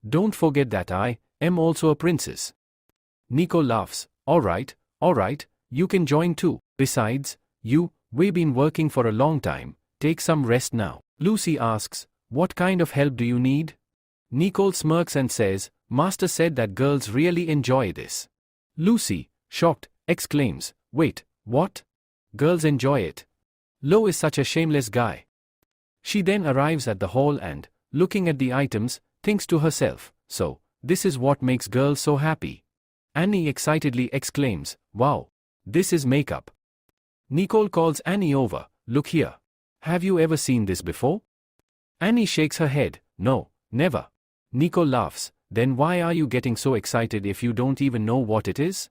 Don't forget that I am also a princess. Nicole laughs, alright, you can join too. Besides, we've been working for a long time, take some rest now. Lucy asks, what kind of help do you need? Nicole smirks and says, Master said that girls really enjoy this. Lucy, shocked, exclaims, wait, what? Girls enjoy it? Lo is such a shameless guy. She then arrives at the hall and, looking at the items, thinks to herself, so, this is what makes girls so happy. Annie excitedly exclaims, wow, this is makeup. Nicole calls Annie over, look here. Have you ever seen this before? Annie shakes her head, no, never. Nicole laughs, then why are you getting so excited if you don't even know what it is?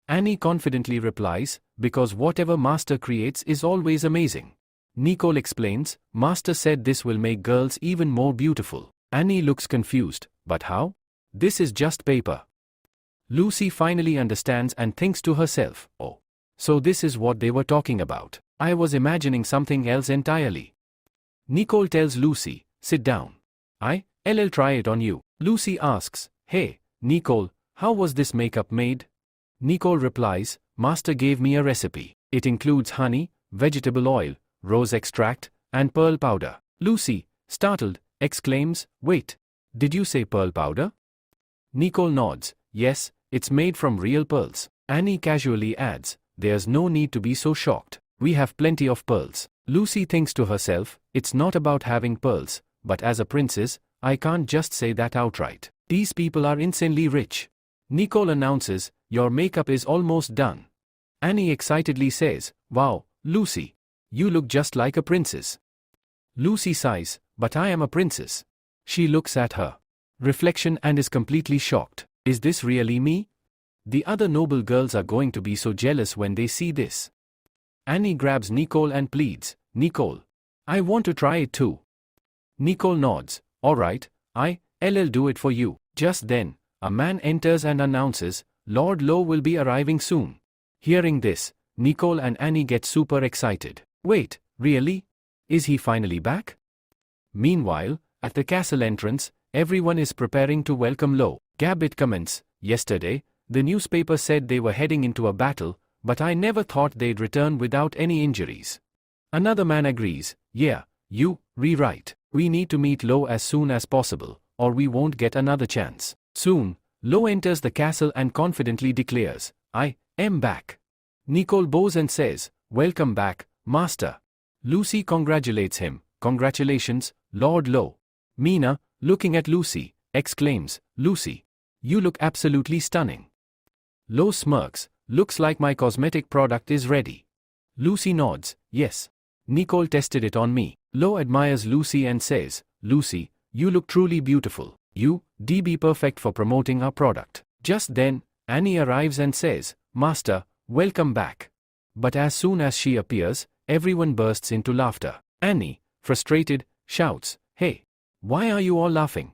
Annie confidently replies, because whatever Master creates is always amazing. Nicole explains, Master said this will make girls even more beautiful. Annie looks confused, but how? This is just paper. Lucy finally understands and thinks to herself, oh, so this is what they were talking about. I was imagining something else entirely. Nicole tells Lucy, sit down. I'll try it on you. Lucy asks, hey, Nicole, how was this makeup made? Nicole replies, Master gave me a recipe. It includes honey, vegetable oil, rose extract, and pearl powder. Lucy, startled, exclaims, wait, did you say pearl powder? Nicole nods, yes, it's made from real pearls. Annie casually adds, there's no need to be so shocked. We have plenty of pearls. Lucy thinks to herself, it's not about having pearls, but as a princess, I can't just say that outright. These people are insanely rich. Nicole announces, your makeup is almost done. Annie excitedly says, wow, Lucy, you look just like a princess. Lucy sighs, but I am a princess. She looks at her reflection and is completely shocked. Is this really me? The other noble girls are going to be so jealous when they see this. Annie grabs Nicole and pleads, Nicole, I want to try it too. Nicole nods, alright, I'll do it for you. Just then, a man enters and announces, Lord Lo will be arriving soon. Hearing this, Nicole and Annie get super excited. Wait, really? Is he finally back? Meanwhile, at the castle entrance, everyone is preparing to welcome Lo. Gambit comments, yesterday, the newspaper said they were heading into a battle, but I never thought they'd return without any injuries. Another man agrees, yeah, you, rewrite. We need to meet Lo as soon as possible, or we won't get another chance. Soon, Lo enters the castle and confidently declares, I am back. Nicole bows and says, welcome back, Master. Lucy congratulates him, congratulations, Lord Lo. Mina, looking at Lucy, exclaims, Lucy, you look absolutely stunning. Lo smirks, looks like my cosmetic product is ready. Lucy nods, yes. Nicole tested it on me. Lo admires Lucy and says, Lucy, you look truly beautiful. You'd be perfect for promoting our product. Just then, Annie arrives and says, Master, welcome back. But as soon as she appears, everyone bursts into laughter. Annie, frustrated, shouts, hey, why are you all laughing?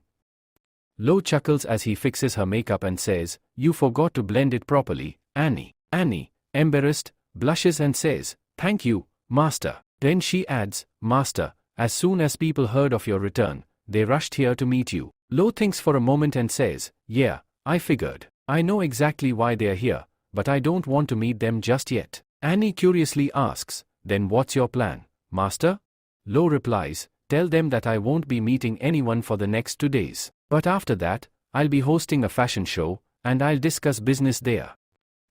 Lo chuckles as he fixes her makeup and says, you forgot to blend it properly, Annie. Annie, embarrassed, blushes and says, thank you, Master. Then she adds, Master, as soon as people heard of your return, they rushed here to meet you. Lo thinks for a moment and says, yeah, I figured. I know exactly why they're here, but I don't want to meet them just yet. Annie curiously asks, then what's your plan, Master? Lo replies, tell them that I won't be meeting anyone for the next 2 days. But after that, I'll be hosting a fashion show, and I'll discuss business there.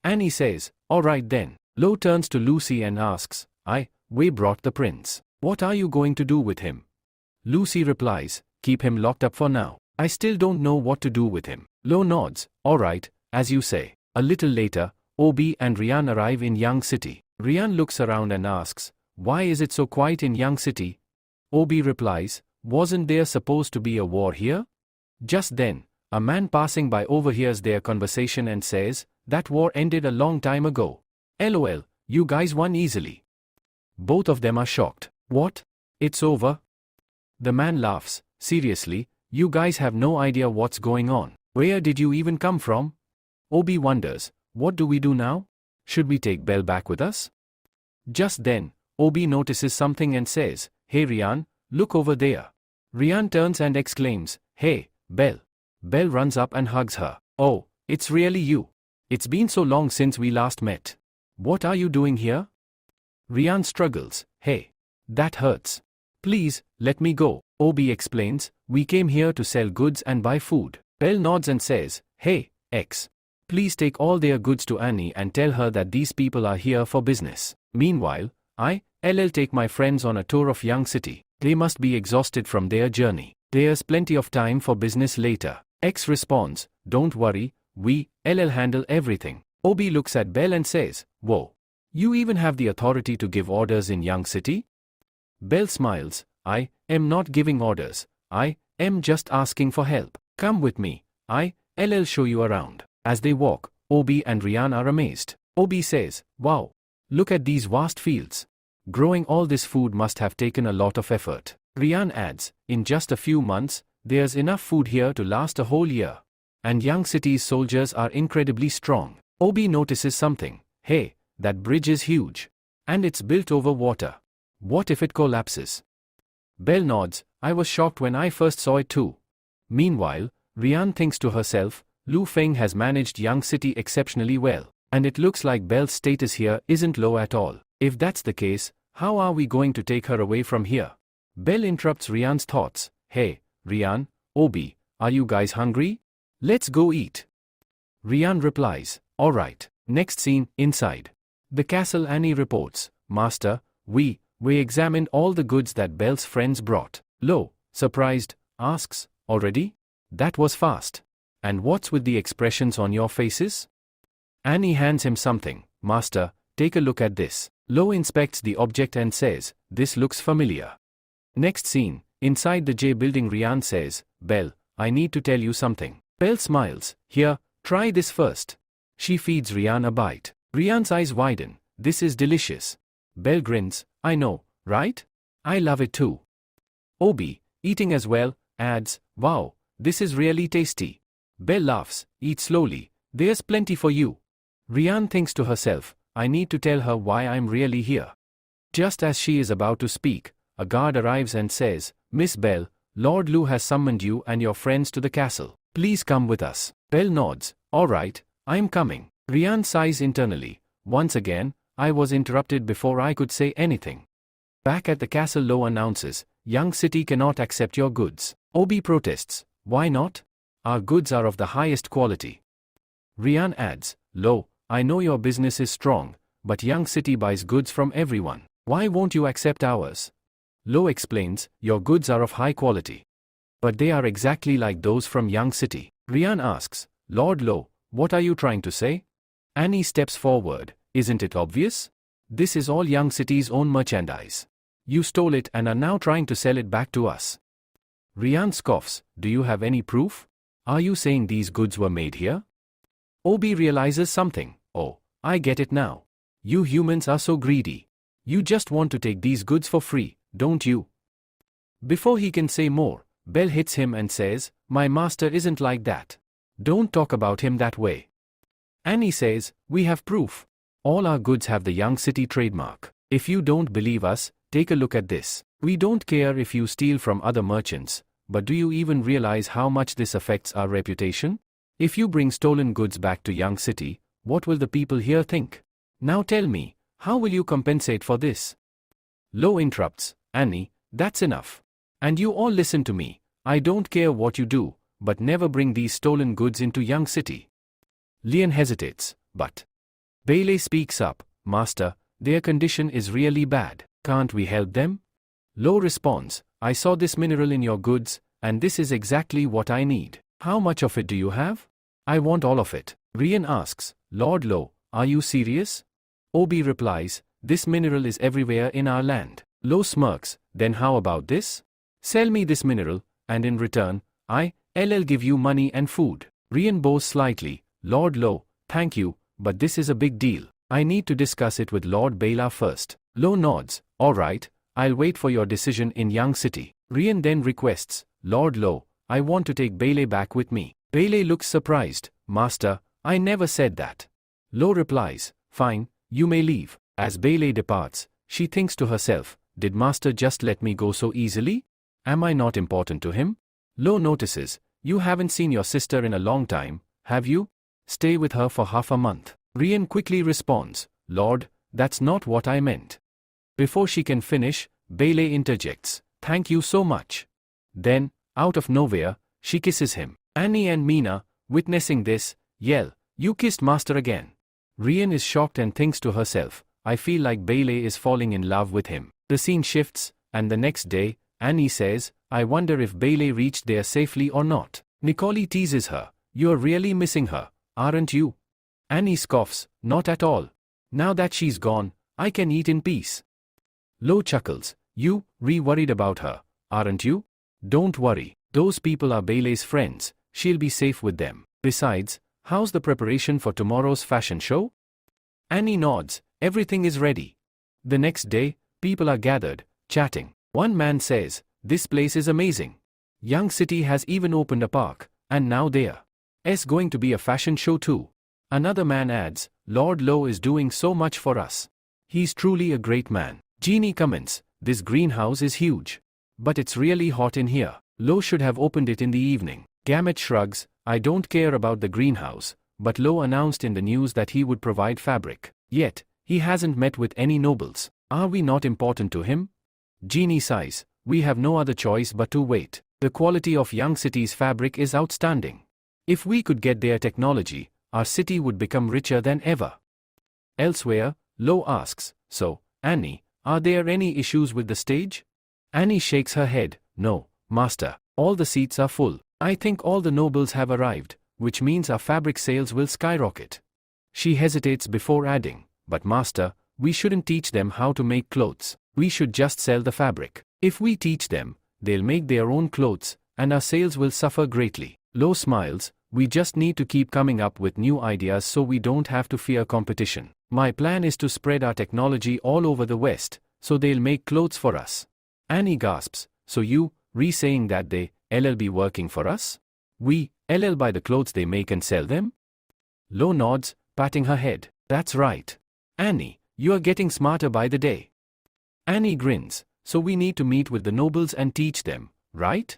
Annie says, alright then. Lo turns to Lucy and asks, we brought the prince. What are you going to do with him? Lucy replies, keep him locked up for now. I still don't know what to do with him. Lo nods, alright, as you say. A little later, Obi and Ryan arrive in Young City. Ryan looks around and asks, why is it so quiet in Young City? Obi replies, wasn't there supposed to be a war here? Just then, a man passing by overhears their conversation and says, that war ended a long time ago. LOL, you guys won easily. Both of them are shocked. What? It's over? The man laughs, seriously, you guys have no idea what's going on. Where did you even come from? Obi wonders, what do we do now? Should we take Belle back with us? Just then, Obi notices something and says, hey Ryan, look over there. Ryan turns and exclaims, hey, Belle. Belle runs up and hugs her. Oh, it's really you. It's been so long since we last met. What are you doing here? Ryan struggles, hey. That hurts. Please, let me go. Obi explains, we came here to sell goods and buy food. Belle nods and says, hey, X. Please take all their goods to Annie and tell her that these people are here for business. Meanwhile, I'll take my friends on a tour of Young City. They must be exhausted from their journey. There's plenty of time for business later. X responds, don't worry, I'll handle everything. Obi looks at Belle and says, whoa. You even have the authority to give orders in Young City? Belle smiles, I am not giving orders. I am just asking for help. Come with me. I'll show you around. As they walk, Obi and Ryan are amazed. Obi says, wow. Look at these vast fields. Growing all this food must have taken a lot of effort. Ryan adds, in just a few months, there's enough food here to last a whole year. And Young City's soldiers are incredibly strong. Obi notices something. Hey, that bridge is huge. And it's built over water. What if it collapses? Belle nods, I was shocked when I first saw it too. Meanwhile, Ryan thinks to herself, Lu Feng has managed Young City exceptionally well. And it looks like Belle's status here isn't low at all. If that's the case, how are we going to take her away from here? Belle interrupts Ryan's thoughts. Hey, Ryan, Obi, are you guys hungry? Let's go eat. Ryan replies, alright. Next scene, inside. The castle. Annie reports, Master, we examined all the goods that Belle's friends brought. Lo, surprised, asks, already? That was fast. And what's with the expressions on your faces? Annie hands him something. Master, take a look at this. Lo inspects the object and says, this looks familiar. Next scene, inside the J building. Ryan says, Belle, I need to tell you something. Belle smiles, here, try this first. She feeds Ryan a bite. Ryan's eyes widen, this is delicious. Belle grins, I know, right? I love it too. Obi, eating as well, adds, wow, this is really tasty. Belle laughs, eat slowly, there's plenty for you. Ryan thinks to herself, I need to tell her why I'm really here. Just as she is about to speak, a guard arrives and says, Miss Belle, Lord Lu has summoned you and your friends to the castle. Please come with us. Belle nods, alright, I'm coming. Ryan sighs internally. Once again, I was interrupted before I could say anything. Back at the castle, Lo announces, Young City cannot accept your goods. Obi protests, why not? Our goods are of the highest quality. Ryan adds, Lo, I know your business is strong, but Young City buys goods from everyone. Why won't you accept ours? Lo explains, your goods are of high quality. But they are exactly like those from Young City. Ryan asks, Lord Lo, what are you trying to say? Annie steps forward, isn't it obvious? This is all Young City's own merchandise. You stole it and are now trying to sell it back to us. Ryan scoffs, do you have any proof? Are you saying these goods were made here? Obi realizes something. Oh, I get it now. You humans are so greedy. You just want to take these goods for free, don't you? Before he can say more, Belle hits him and says, my master isn't like that. Don't talk about him that way. Annie says, we have proof. All our goods have the Young City trademark. If you don't believe us, take a look at this. We don't care if you steal from other merchants, but do you even realize how much this affects our reputation? If you bring stolen goods back to Young City, what will the people here think? Now tell me, how will you compensate for this? Lo interrupts, Annie, that's enough. And you all listen to me. I don't care what you do, but never bring these stolen goods into Young City. Lian hesitates, but Bailey speaks up, Master, their condition is really bad. Can't we help them? Lo responds, I saw this mineral in your goods, and this is exactly what I need. How much of it do you have? I want all of it. Rian asks, Lord Lo, are you serious? Obi replies, this mineral is everywhere in our land. Lo smirks, then how about this? Sell me this mineral, and in return, I'll give you money and food. Rian bows slightly, Lord Lo, thank you, but this is a big deal. I need to discuss it with Lord Bela first. Lo nods, alright, I'll wait for your decision in Young City. Rian then requests, Lord Lo, I want to take Bailey back with me. Bailey looks surprised, Master, I never said that. Lo replies, fine, you may leave. As Bailey departs, she thinks to herself, did Master just let me go so easily? Am I not important to him? Lo notices, you haven't seen your sister in a long time, have you? Stay with her for half a month. Rian quickly responds, Lord, that's not what I meant. Before she can finish, Bailey interjects, thank you so much. Then, out of nowhere, she kisses him. Annie and Mina, witnessing this, yell, you kissed Master again. Rian is shocked and thinks to herself, I feel like Bailey is falling in love with him. The scene shifts, and the next day, Annie says, I wonder if Bailey reached there safely or not. Nicole teases her, you're really missing her, aren't you? Annie scoffs, not at all. Now that she's gone, I can eat in peace. Lo chuckles, you, worried about her, aren't you? Don't worry, those people are Bailey's friends, she'll be safe with them. Besides, how's the preparation for tomorrow's fashion show? Annie nods, everything is ready. The next day, people are gathered, chatting. One man says, this place is amazing. Young City has even opened a park, and now there's going to be a fashion show too. Another man adds, Lord Lo is doing so much for us. He's truly a great man. Jeannie comments, this greenhouse is huge. But it's really hot in here. Lo should have opened it in the evening. Gamut shrugs, I don't care about the greenhouse, but Lo announced in the news that he would provide fabric. Yet, he hasn't met with any nobles. Are we not important to him? Jeannie sighs, we have no other choice but to wait. The quality of Young City's fabric is outstanding. If we could get their technology, our city would become richer than ever. Elsewhere, Lo asks, so, Annie, are there any issues with the stage? Annie shakes her head, no, Master, all the seats are full. I think all the nobles have arrived, which means our fabric sales will skyrocket. She hesitates before adding, but Master, we shouldn't teach them how to make clothes. We should just sell the fabric. If we teach them, they'll make their own clothes, and our sales will suffer greatly. Lo smiles, we just need to keep coming up with new ideas so we don't have to fear competition. My plan is to spread our technology all over the West, so they'll make clothes for us. Annie gasps, so you, saying that they'll be working for us? We'll buy the clothes they make and sell them? Lo nods, patting her head. That's right. Annie, you are getting smarter by the day. Annie grins, so we need to meet with the nobles and teach them, right?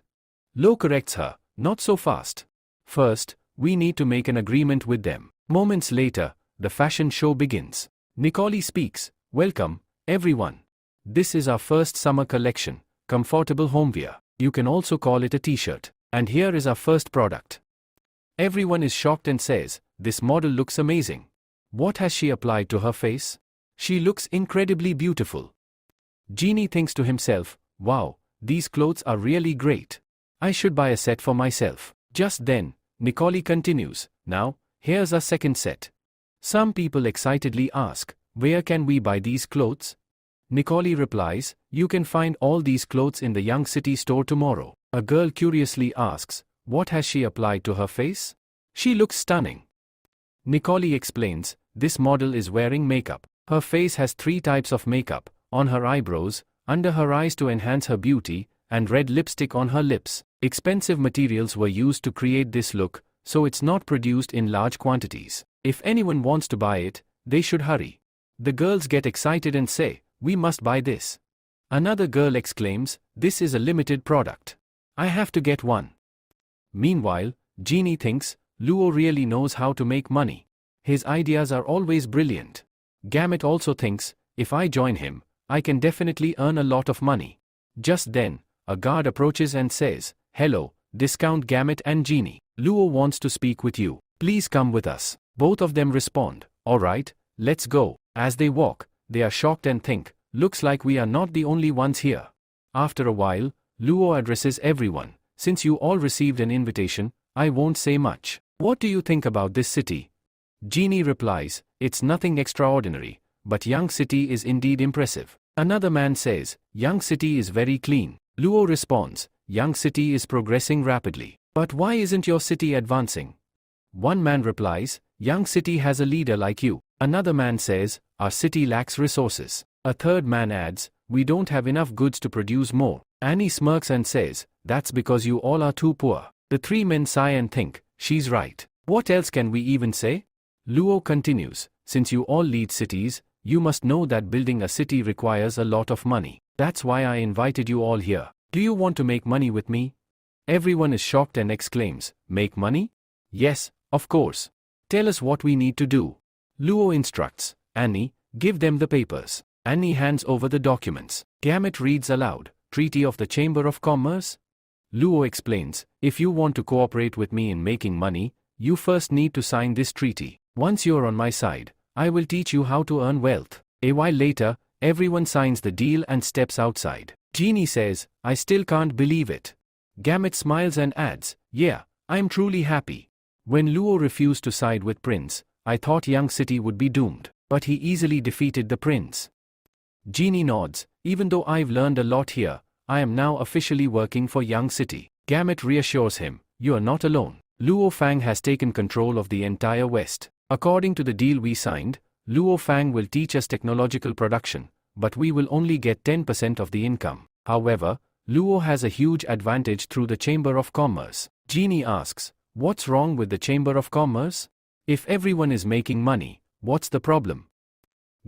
Lo corrects her, not so fast. First, we need to make an agreement with them. Moments later, the fashion show begins. Nicole speaks, welcome, everyone. This is our first summer collection, comfortable homewear. You can also call it a t-shirt. And here is our first product. Everyone is shocked and says, this model looks amazing. What has she applied to her face? She looks incredibly beautiful. Genie thinks to himself, wow, these clothes are really great. I should buy a set for myself. Just then, Nicole continues, now, here's our second set. Some people excitedly ask, where can we buy these clothes? Nicole replies, you can find all these clothes in the Young City store tomorrow. A girl curiously asks, what has she applied to her face? She looks stunning. Nicole explains, this model is wearing makeup. Her face has 3 types of makeup, on her eyebrows, under her eyes to enhance her beauty, and red lipstick on her lips. Expensive materials were used to create this look, so it's not produced in large quantities. If anyone wants to buy it, they should hurry. The girls get excited and say, we must buy this. Another girl exclaims, this is a limited product. I have to get one. Meanwhile, Genie thinks, Luo really knows how to make money. His ideas are always brilliant. Gamut also thinks, if I join him, I can definitely earn a lot of money. Just then, a guard approaches and says, hello, Discount Gamut and Genie. Luo wants to speak with you. Please come with us. Both of them respond, alright, let's go. As they walk, they are shocked and think, looks like we are not the only ones here. After a while, Luo addresses everyone, since you all received an invitation, I won't say much. What do you think about this city? Genie replies, it's nothing extraordinary, but Young City is indeed impressive. Another man says, Young City is very clean. Luo responds, Young City is progressing rapidly. But why isn't your city advancing? One man replies, Young City has a leader like you. Another man says, our city lacks resources. A third man adds, we don't have enough goods to produce more. Annie smirks and says, that's because you all are too poor. The three men sigh and think, she's right. What else can we even say? Luo continues, since you all lead cities, you must know that building a city requires a lot of money. That's why I invited you all here. Do you want to make money with me? Everyone is shocked and exclaims, make money? Yes, of course. Tell us what we need to do. Luo instructs, Annie, give them the papers. Annie hands over the documents. Gamut reads aloud, Treaty of the Chamber of Commerce? Luo explains, if you want to cooperate with me in making money, you first need to sign this treaty. Once you're on my side, I will teach you how to earn wealth. A while later, everyone signs the deal and steps outside. Genie says, I still can't believe it. Gamut smiles and adds, yeah, I'm truly happy. When Luo refused to side with Prince, I thought Young City would be doomed, but he easily defeated the Prince. Genie nods, even though I've learned a lot here, I am now officially working for Young City. Gamut reassures him, you are not alone. Luo Fang has taken control of the entire West. According to the deal we signed, Luo Fang will teach us technological production, but we will only get 10% of the income. However, Luo has a huge advantage through the Chamber of Commerce. Genie asks, what's wrong with the Chamber of Commerce? If everyone is making money, what's the problem?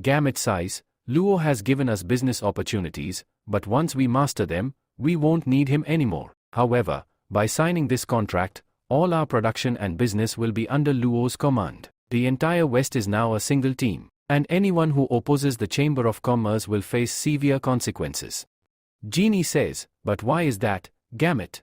Gamut sighs, Luo has given us business opportunities, but once we master them, we won't need him anymore. However, by signing this contract, all our production and business will be under Luo's command. The entire West is now a single team, and anyone who opposes the Chamber of Commerce will face severe consequences. Genie says, but why is that, Gamut?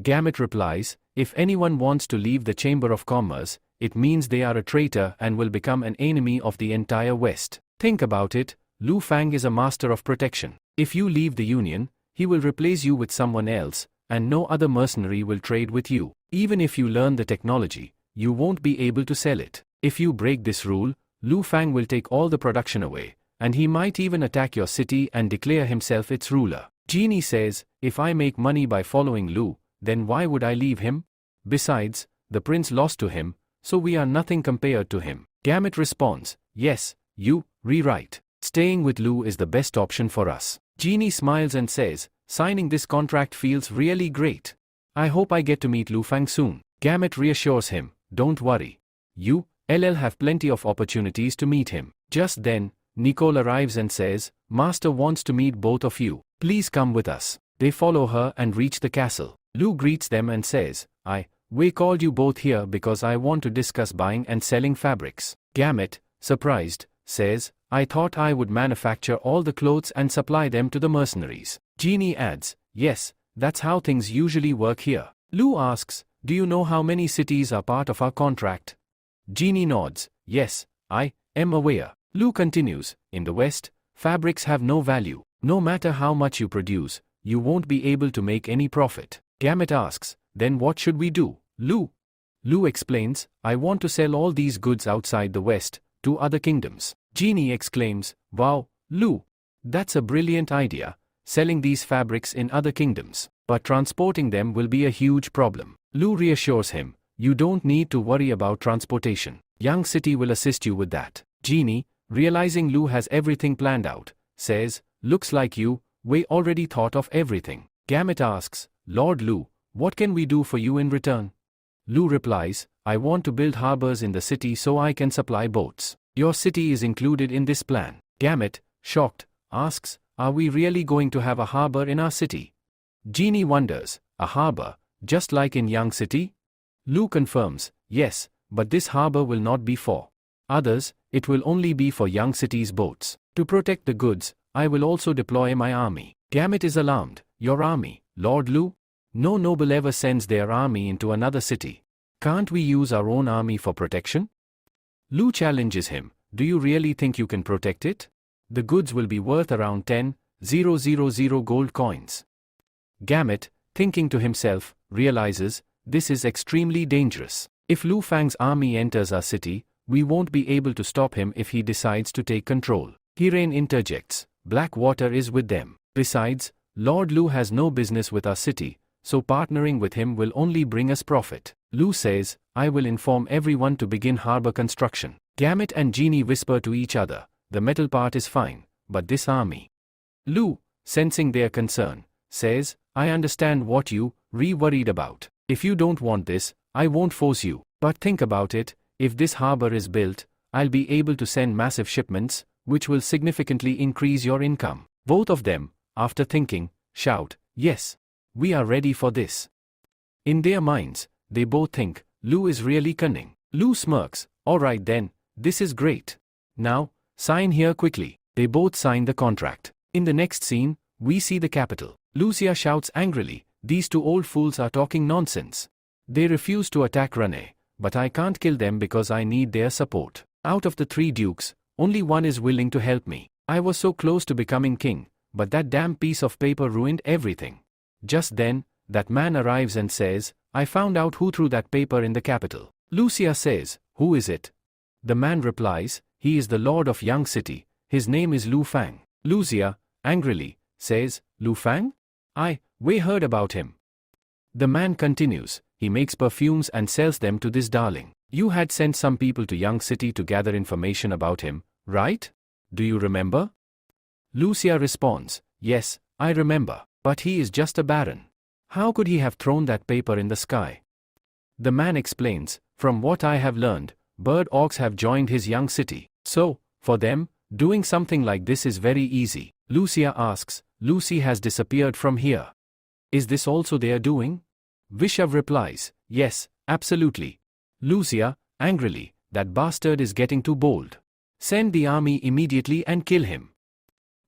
Gamut replies, if anyone wants to leave the Chamber of Commerce, it means they are a traitor and will become an enemy of the entire West. Think about it, Lu Fang is a master of protection. If you leave the Union, he will replace you with someone else, and no other mercenary will trade with you. Even if you learn the technology, you won't be able to sell it. If you break this rule, Lu Fang will take all the production away, and he might even attack your city and declare himself its ruler. Genie says, if I make money by following Lu, then why would I leave him? Besides, the prince lost to him, so we are nothing compared to him. Gamut responds, yes, you, rewrite. Staying with Lu is the best option for us. Genie smiles and says, signing this contract feels really great. I hope I get to meet Lu Fang soon. Gamut reassures him, don't worry. You, LL have plenty of opportunities to meet him. Just then, Nicole arrives and says, Master wants to meet both of you. Please come with us. They follow her and reach the castle. Lu greets them and says, we called you both here because I want to discuss buying and selling fabrics. Gamut, surprised, says, I thought I would manufacture all the clothes and supply them to the mercenaries. Genie adds, yes, that's how things usually work here. Lu asks, do you know how many cities are part of our contract? Genie nods, yes, I am aware. Lu continues, in the West, fabrics have no value. No matter how much you produce, you won't be able to make any profit. Gamut asks, then what should we do, Lu? Lu explains, I want to sell all these goods outside the West, to other kingdoms. Genie exclaims, wow, Lu, that's a brilliant idea, selling these fabrics in other kingdoms. But transporting them will be a huge problem. Lu reassures him, you don't need to worry about transportation. Young City will assist you with that. Genie, realizing Lu has everything planned out, says, looks like we already thought of everything. Gamut asks, Lord Lu, what can we do for you in return? Lu replies, I want to build harbors in the city so I can supply boats. Your city is included in this plan. Gamut, shocked, asks, are we really going to have a harbor in our city? Genie wonders, a harbor, just like in Young City? Lu confirms, yes, but this harbor will not be for others, it will only be for Young City's boats. To protect the goods, I will also deploy my army. Gamut is alarmed, your army, Lord Lu? No noble ever sends their army into another city. Can't we use our own army for protection? Lu challenges him, do you really think you can protect it? The goods will be worth around 10,000 gold coins. Gamut, thinking to himself, realizes, this is extremely dangerous. If Lu Fang's army enters our city, we won't be able to stop him if he decides to take control. Hiren interjects, Blackwater is with them. Besides, Lord Lu has no business with our city, so partnering with him will only bring us profit. Lu says, I will inform everyone to begin harbor construction. Gamut and Genie whisper to each other, the metal part is fine, but this army. Lu, sensing their concern, says, I understand what you worried about. If you don't want this, I won't force you. But think about it, if this harbor is built, I'll be able to send massive shipments, which will significantly increase your income. Both of them, after thinking, shout, yes, we are ready for this. In their minds, they both think, Lu is really cunning. Lu smirks, alright then, this is great. Now, sign here quickly. They both sign the contract. In the next scene, we see the capital. Lucia shouts angrily, these two old fools are talking nonsense. They refuse to attack Rene, but I can't kill them because I need their support. Out of the three dukes, only one is willing to help me. I was so close to becoming king, but that damn piece of paper ruined everything. Just then, that man arrives and says, I found out who threw that paper in the capital. Lucia says, who is it? The man replies, he is the lord of Young City, his name is Lu Fang. Lucia, angrily, says, Lu Fang? We heard about him. The man continues, he makes perfumes and sells them to this darling. You had sent some people to Young City to gather information about him, right? Do you remember? Lucia responds, yes, I remember, but he is just a baron. How could he have thrown that paper in the sky? The man explains, from what I have learned, bird orcs have joined his Young City. So, for them, doing something like this is very easy. Lucia asks, Lucy has disappeared from here. Is this also their doing? Vishav replies, yes, absolutely. Lucia, angrily, that bastard is getting too bold. Send the army immediately and kill him.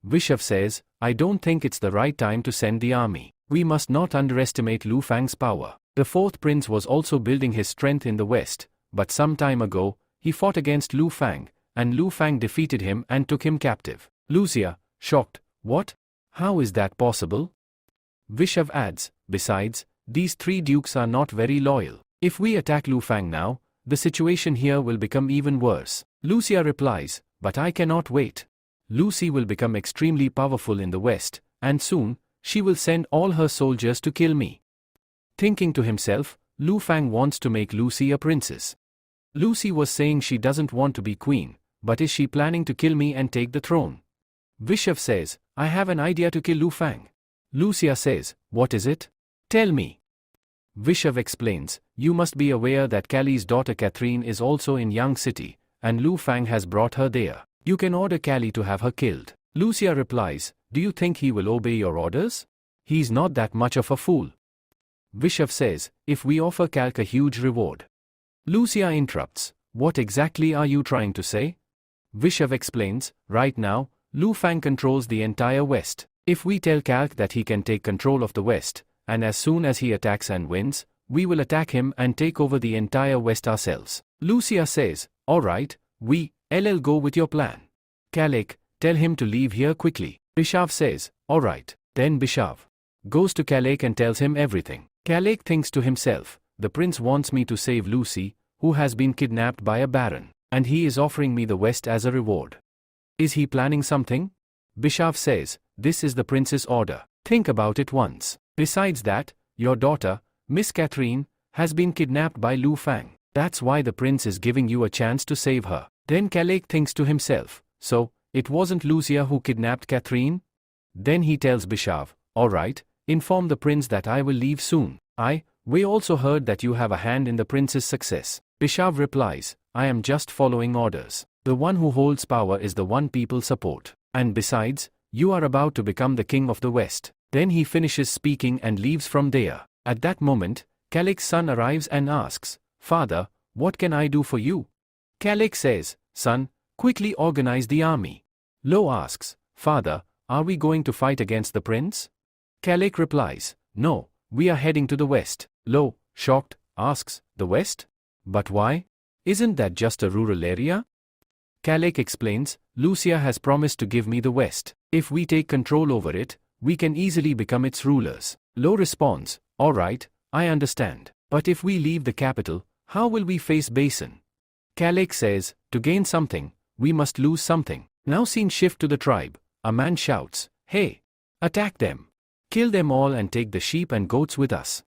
Vishav says, I don't think it's the right time to send the army. We must not underestimate Lu Fang's power. The fourth prince was also building his strength in the west, but some time ago, he fought against Lu Fang, and Lu Fang defeated him and took him captive. Lucia, shocked, what? How is that possible? Vishav adds, besides, these three dukes are not very loyal. If we attack Lu Fang now, the situation here will become even worse. Lucia replies, but I cannot wait. Lucy will become extremely powerful in the west, and soon, she will send all her soldiers to kill me. Thinking to himself, Lu Fang wants to make Lucy a princess. Lucy was saying she doesn't want to be queen, but is she planning to kill me and take the throne? Vishav says, I have an idea to kill Lu Fang. Lucia says, what is it? Tell me. Vishav explains, you must be aware that Callie's daughter Catherine is also in Young City, and Lu Fang has brought her there. You can order Callie to have her killed. Lucia replies, do you think he will obey your orders? He's not that much of a fool. Vishav says, if we offer Calc a huge reward. Lucia interrupts, what exactly are you trying to say? Vishav explains, right now, Lu Fang controls the entire west. If we tell Calc that he can take control of the west, and as soon as he attacks and wins, we will attack him and take over the entire west ourselves. Lucia says, alright, I'll go with your plan. Kalek, tell him to leave here quickly. Bishav says, alright. Then Bishav goes to Kalek and tells him everything. Kalek thinks to himself, the prince wants me to save Lucy, who has been kidnapped by a baron, and he is offering me the west as a reward. Is he planning something? Bishav says, this is the prince's order. Think about it once. Besides that, your daughter, Miss Catherine, has been kidnapped by Lu Fang. That's why the prince is giving you a chance to save her. Then Kalek thinks to himself, so, it wasn't Lucia who kidnapped Catherine? Then he tells Bishav, alright, inform the prince that I will leave soon. We also heard that you have a hand in the prince's success. Bishav replies, I am just following orders. The one who holds power is the one people support. And besides, you are about to become the king of the West. Then he finishes speaking and leaves from there. At that moment, Kalek's son arrives and asks, Father, what can I do for you? Kalek says, son, quickly organize the army. Lo asks, Father, are we going to fight against the prince? Kalek replies, no, we are heading to the west. Lo, shocked, asks, the west? But why? Isn't that just a rural area? Kalek explains, Lucia has promised to give me the West. If we take control over it, we can easily become its rulers. Lo responds, alright, I understand. But if we leave the capital, how will we face Basin? Kalek says, to gain something, we must lose something. Now scene shift to the tribe. A man shouts, hey! Attack them! Kill them all and take the sheep and goats with us.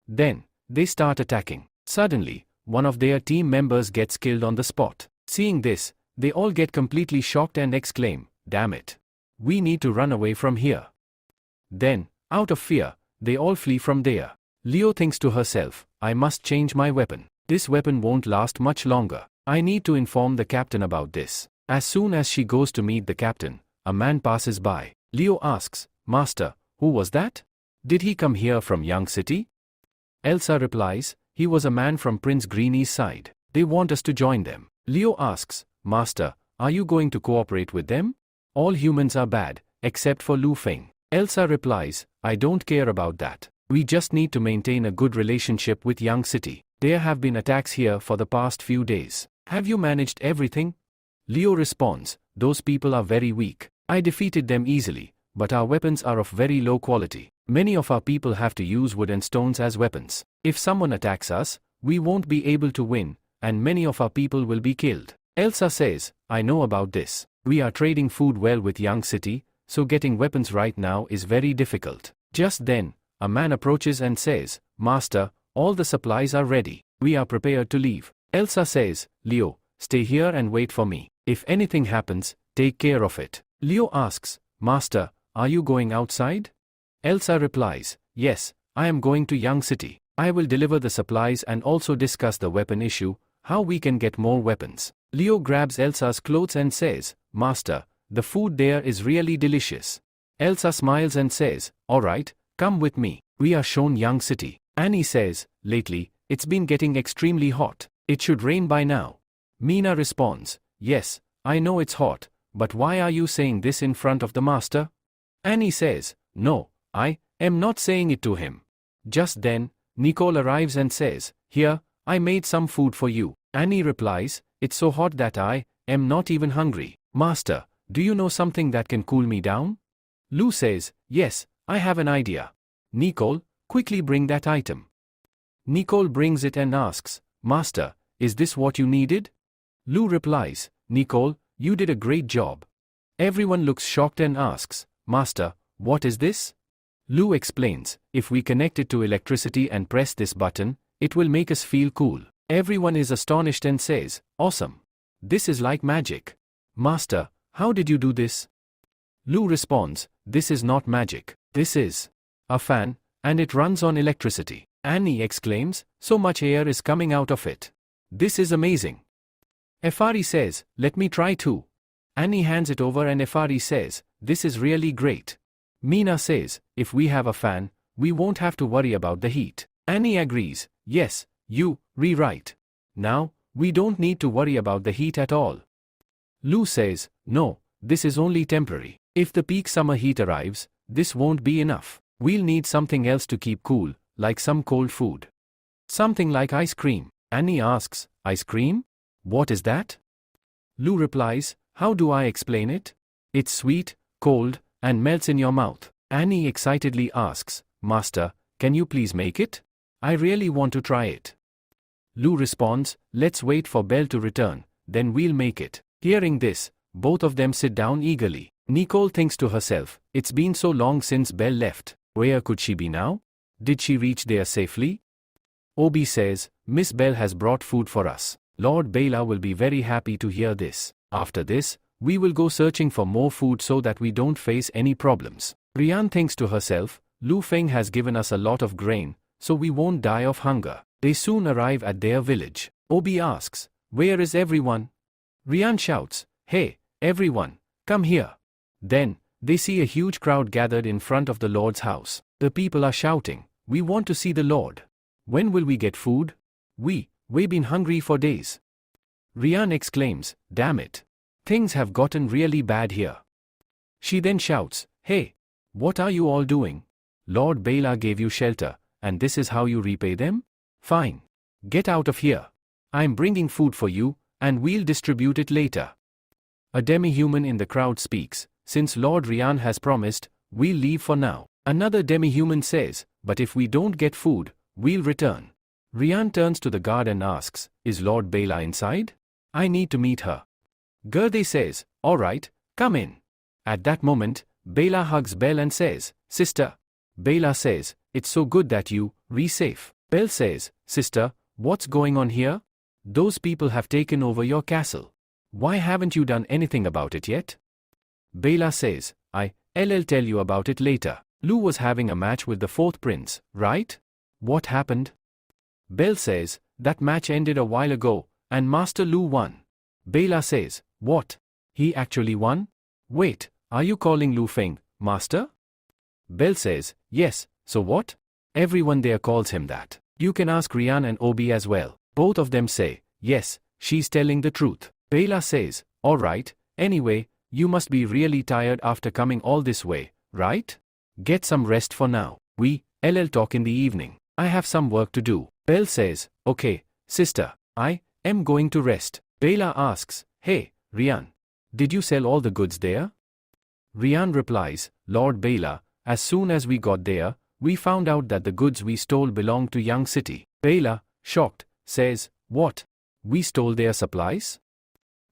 Then, they start attacking. Suddenly, one of their team members gets killed on the spot. Seeing this, they all get completely shocked and exclaim, damn it! We need to run away from here. Then, out of fear, they all flee from there. Leo thinks to herself, I must change my weapon. This weapon won't last much longer. I need to inform the captain about this. As soon as she goes to meet the captain, a man passes by. Leo asks, Master, who was that? Did he come here from Young City? Elsa replies, he was a man from Prince Greeny's side. They want us to join them. Leo asks, Master, are you going to cooperate with them? All humans are bad, except for Lu Feng. Elsa replies, I don't care about that. We just need to maintain a good relationship with Young City. There have been attacks here for the past few days. Have you managed everything? Leo responds, those people are very weak. I defeated them easily, but our weapons are of very low quality. Many of our people have to use wood and stones as weapons. If someone attacks us, we won't be able to win, and many of our people will be killed. Elsa says, I know about this. We are trading food well with Young City, so getting weapons right now is very difficult. Just then, a man approaches and says, Master, all the supplies are ready. We are prepared to leave. Elsa says, Leo, stay here and wait for me. If anything happens, take care of it. Leo asks, Master, are you going outside? Elsa replies, yes, I am going to Young City. I will deliver the supplies and also discuss the weapon issue, how we can get more weapons. Leo grabs Elsa's clothes and says, Master, the food there is really delicious. Elsa smiles and says, alright, come with me. We are shown Young City. Annie says, lately, it's been getting extremely hot. It should rain by now. Mina responds, yes, I know it's hot, but why are you saying this in front of the master? Annie says, no, I am not saying it to him. Just then, Nicole arrives and says, here, I made some food for you. Annie replies, it's so hot that I am not even hungry. Master, do you know something that can cool me down? Lou says, yes, I have an idea. Nicole, quickly bring that item. Nicole brings it and asks, Master, is this what you needed? Lou replies, Nicole, you did a great job. Everyone looks shocked and asks, Master, what is this? Lou explains, if we connect it to electricity and press this button, it will make us feel cool. Everyone is astonished and says, awesome. This is like magic. Master, how did you do this? Lou responds, this is not magic. This is a fan, and it runs on electricity. Annie exclaims, so much air is coming out of it. This is amazing. Efari says, let me try too. Annie hands it over and Efari says, this is really great. Mina says, if we have a fan, we won't have to worry about the heat. Annie agrees, yes, you, rewrite. Now, we don't need to worry about the heat at all. Lou says, no, this is only temporary. If the peak summer heat arrives, this won't be enough. We'll need something else to keep cool, like some cold food. Something like ice cream. Annie asks, ice cream? What is that? Lou replies, how do I explain it? It's sweet, cold, and melts in your mouth. Annie excitedly asks, Master, can you please make it? I really want to try it. Lou responds, let's wait for Belle to return, then we'll make it. Hearing this, both of them sit down eagerly. Nicole thinks to herself, it's been so long since Belle left. Where could she be now? Did she reach there safely? Obi says, Miss Belle has brought food for us. Lord Bela will be very happy to hear this. After this, we will go searching for more food so that we don't face any problems. Rian thinks to herself, Lu Feng has given us a lot of grain, so we won't die of hunger. They soon arrive at their village. Obi asks, where is everyone? Rian shouts, hey, everyone, come here. Then, they see a huge crowd gathered in front of the Lord's house. The people are shouting, we want to see the Lord. When will we get food? We've been hungry for days. Rian exclaims, damn it. Things have gotten really bad here. She then shouts, hey, what are you all doing? Lord Bela gave you shelter, and this is how you repay them? Fine. Get out of here. I'm bringing food for you, and we'll distribute it later. A demi-human in the crowd speaks, since Lord Rian has promised, we'll leave for now. Another demi-human says, but if we don't get food, we'll return. Rian turns to the guard and asks, is Lord Bela inside? I need to meet her. Gerde says, alright, come in. At that moment, Bela hugs Belle and says, sister. Bela says, it's so good that you, safe. Belle says, sister, what's going on here? Those people have taken over your castle. Why haven't you done anything about it yet? Bela says, I'll tell you about it later. Lu was having a match with the fourth prince, right? What happened? Belle says, that match ended a while ago, and Master Lu won. Bela says, what? He actually won? Wait, are you calling Lu Feng, Master? Belle says, yes, so what? Everyone there calls him that. You can ask Rian and Obi as well. Both of them say, yes, she's telling the truth. Bela says, alright, anyway, you must be really tired after coming all this way, right? Get some rest for now. We'll talk in the evening. I have some work to do. Belle says, okay, sister, I am going to rest. Bela asks, hey, Rian, did you sell all the goods there? Rian replies, Lord Bela, as soon as we got there, we found out that the goods we stole belonged to Young City. Bela, shocked, says, what? We stole their supplies?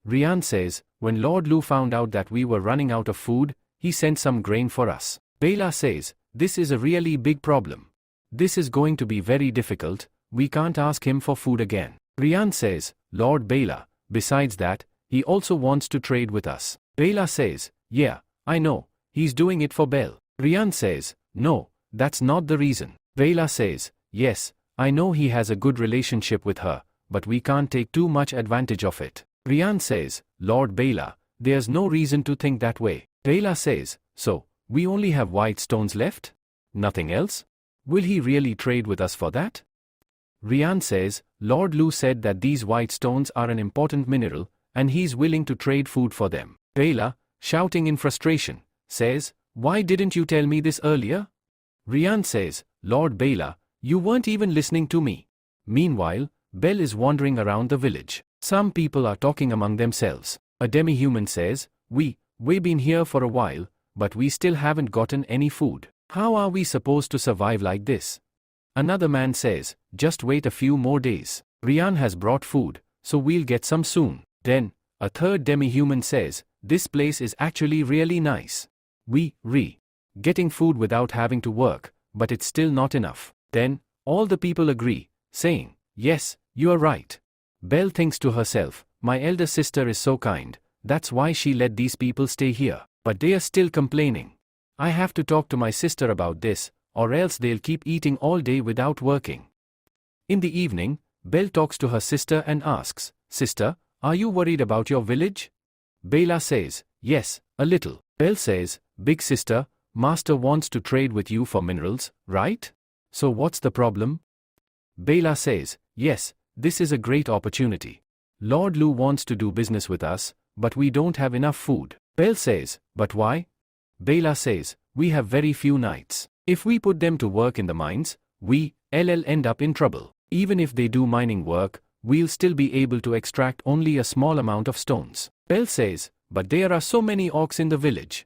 Rian says, when Lord Lu found out that we were running out of food, he sent some grain for us. Bela says, this is a really big problem. This is going to be very difficult, we can't ask him for food again. Rian says, Lord Bela, besides that, he also wants to trade with us. Bela says, yeah, I know, he's doing it for Belle. Rian says, no, that's not the reason. Bela says, yes, I know he has a good relationship with her, but we can't take too much advantage of it. Rian says, Lord Bela, there's no reason to think that way. Bela says, so, we only have white stones left? Nothing else? Will he really trade with us for that? Rian says, Lord Lu said that these white stones are an important mineral, and he's willing to trade food for them. Bela, shouting in frustration, says, why didn't you tell me this earlier? Rian says, Lord Bela, you weren't even listening to me. Meanwhile, Belle is wandering around the village. Some people are talking among themselves. A demi-human says, we've been here for a while, but we still haven't gotten any food. How are we supposed to survive like this? Another man says, just wait a few more days. Rian has brought food, so we'll get some soon. Then, a third demi-human says, this place is actually really nice. Getting food without having to work, but it's still not enough. Then, all the people agree, saying, yes, you are right. Belle thinks to herself, my elder sister is so kind, that's why she let these people stay here. But they are still complaining. I have to talk to my sister about this, or else they'll keep eating all day without working. In the evening, Belle talks to her sister and asks, sister, are you worried about your village? Bela says, yes, a little. Belle says, big sister, master wants to trade with you for minerals, right? So what's the problem? Bela says, yes, this is a great opportunity. Lord Lu wants to do business with us, but we don't have enough food. Belle says, but why? Bela says, we have very few nights. If we put them to work in the mines, we'll end up in trouble. Even if they do mining work, we'll still be able to extract only a small amount of stones. Belle says, but there are so many orcs in the village.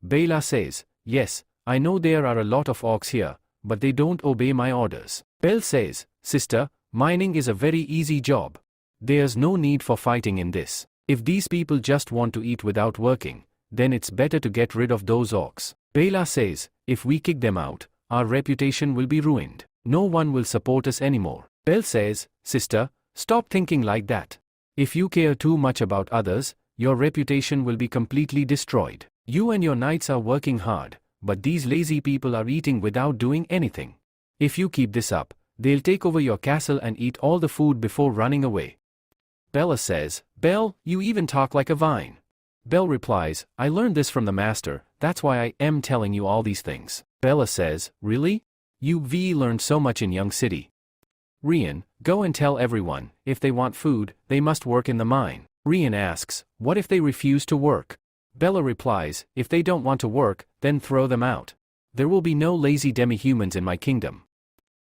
Bela says, yes, I know there are a lot of orcs here, but they don't obey my orders. Belle says, sister, mining is a very easy job. There's no need for fighting in this. If these people just want to eat without working, then it's better to get rid of those orcs. Bela says, if we kick them out, our reputation will be ruined. No one will support us anymore. Belle says, sister, stop thinking like that. If you care too much about others, your reputation will be completely destroyed. You and your knights are working hard, but these lazy people are eating without doing anything. If you keep this up, they'll take over your castle and eat all the food before running away. Bella says, Belle, you even talk like a vine. Belle replies, I learned this from the master, that's why I am telling you all these things. Bella says, really? You've learned so much in Young City. Rian, go and tell everyone, if they want food, they must work in the mine. Rian asks, what if they refuse to work? Bella replies, if they don't want to work, then throw them out. There will be no lazy demi-humans in my kingdom.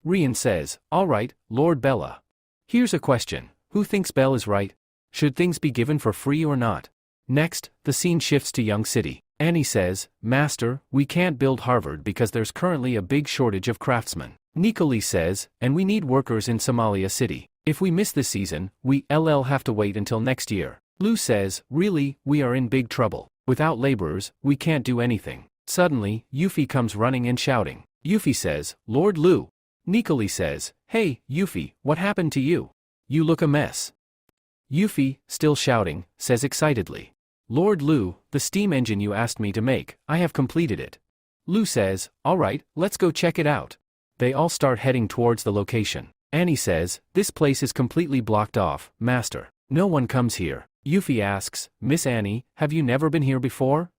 Rian says, alright, Lord Bella. Here's a question, Who thinks Belle is right? Should things be given for free or not? Next, the scene shifts to Young City. Annie says, Master, we can't build Harvard because there's currently a big shortage of craftsmen. Nicoli says, and we need workers in Somalia City. If we miss this season, we'll have to wait until next year. Lou says, really, we are in big trouble. Without laborers, we can't do anything. Suddenly, Yuffie comes running and shouting. Yuffie says, Lord Lou. Nicoli says, hey, Yuffie, what happened to you? You look a mess. Yuffie, still shouting, says excitedly, Lord Lou, the steam engine you asked me to make, I have completed it. Lou says, alright, let's go check it out. They all start heading towards the location. Annie says, this place is completely blocked off, Master. No one comes here. Yuffie asks, Miss Annie, have you never been here before?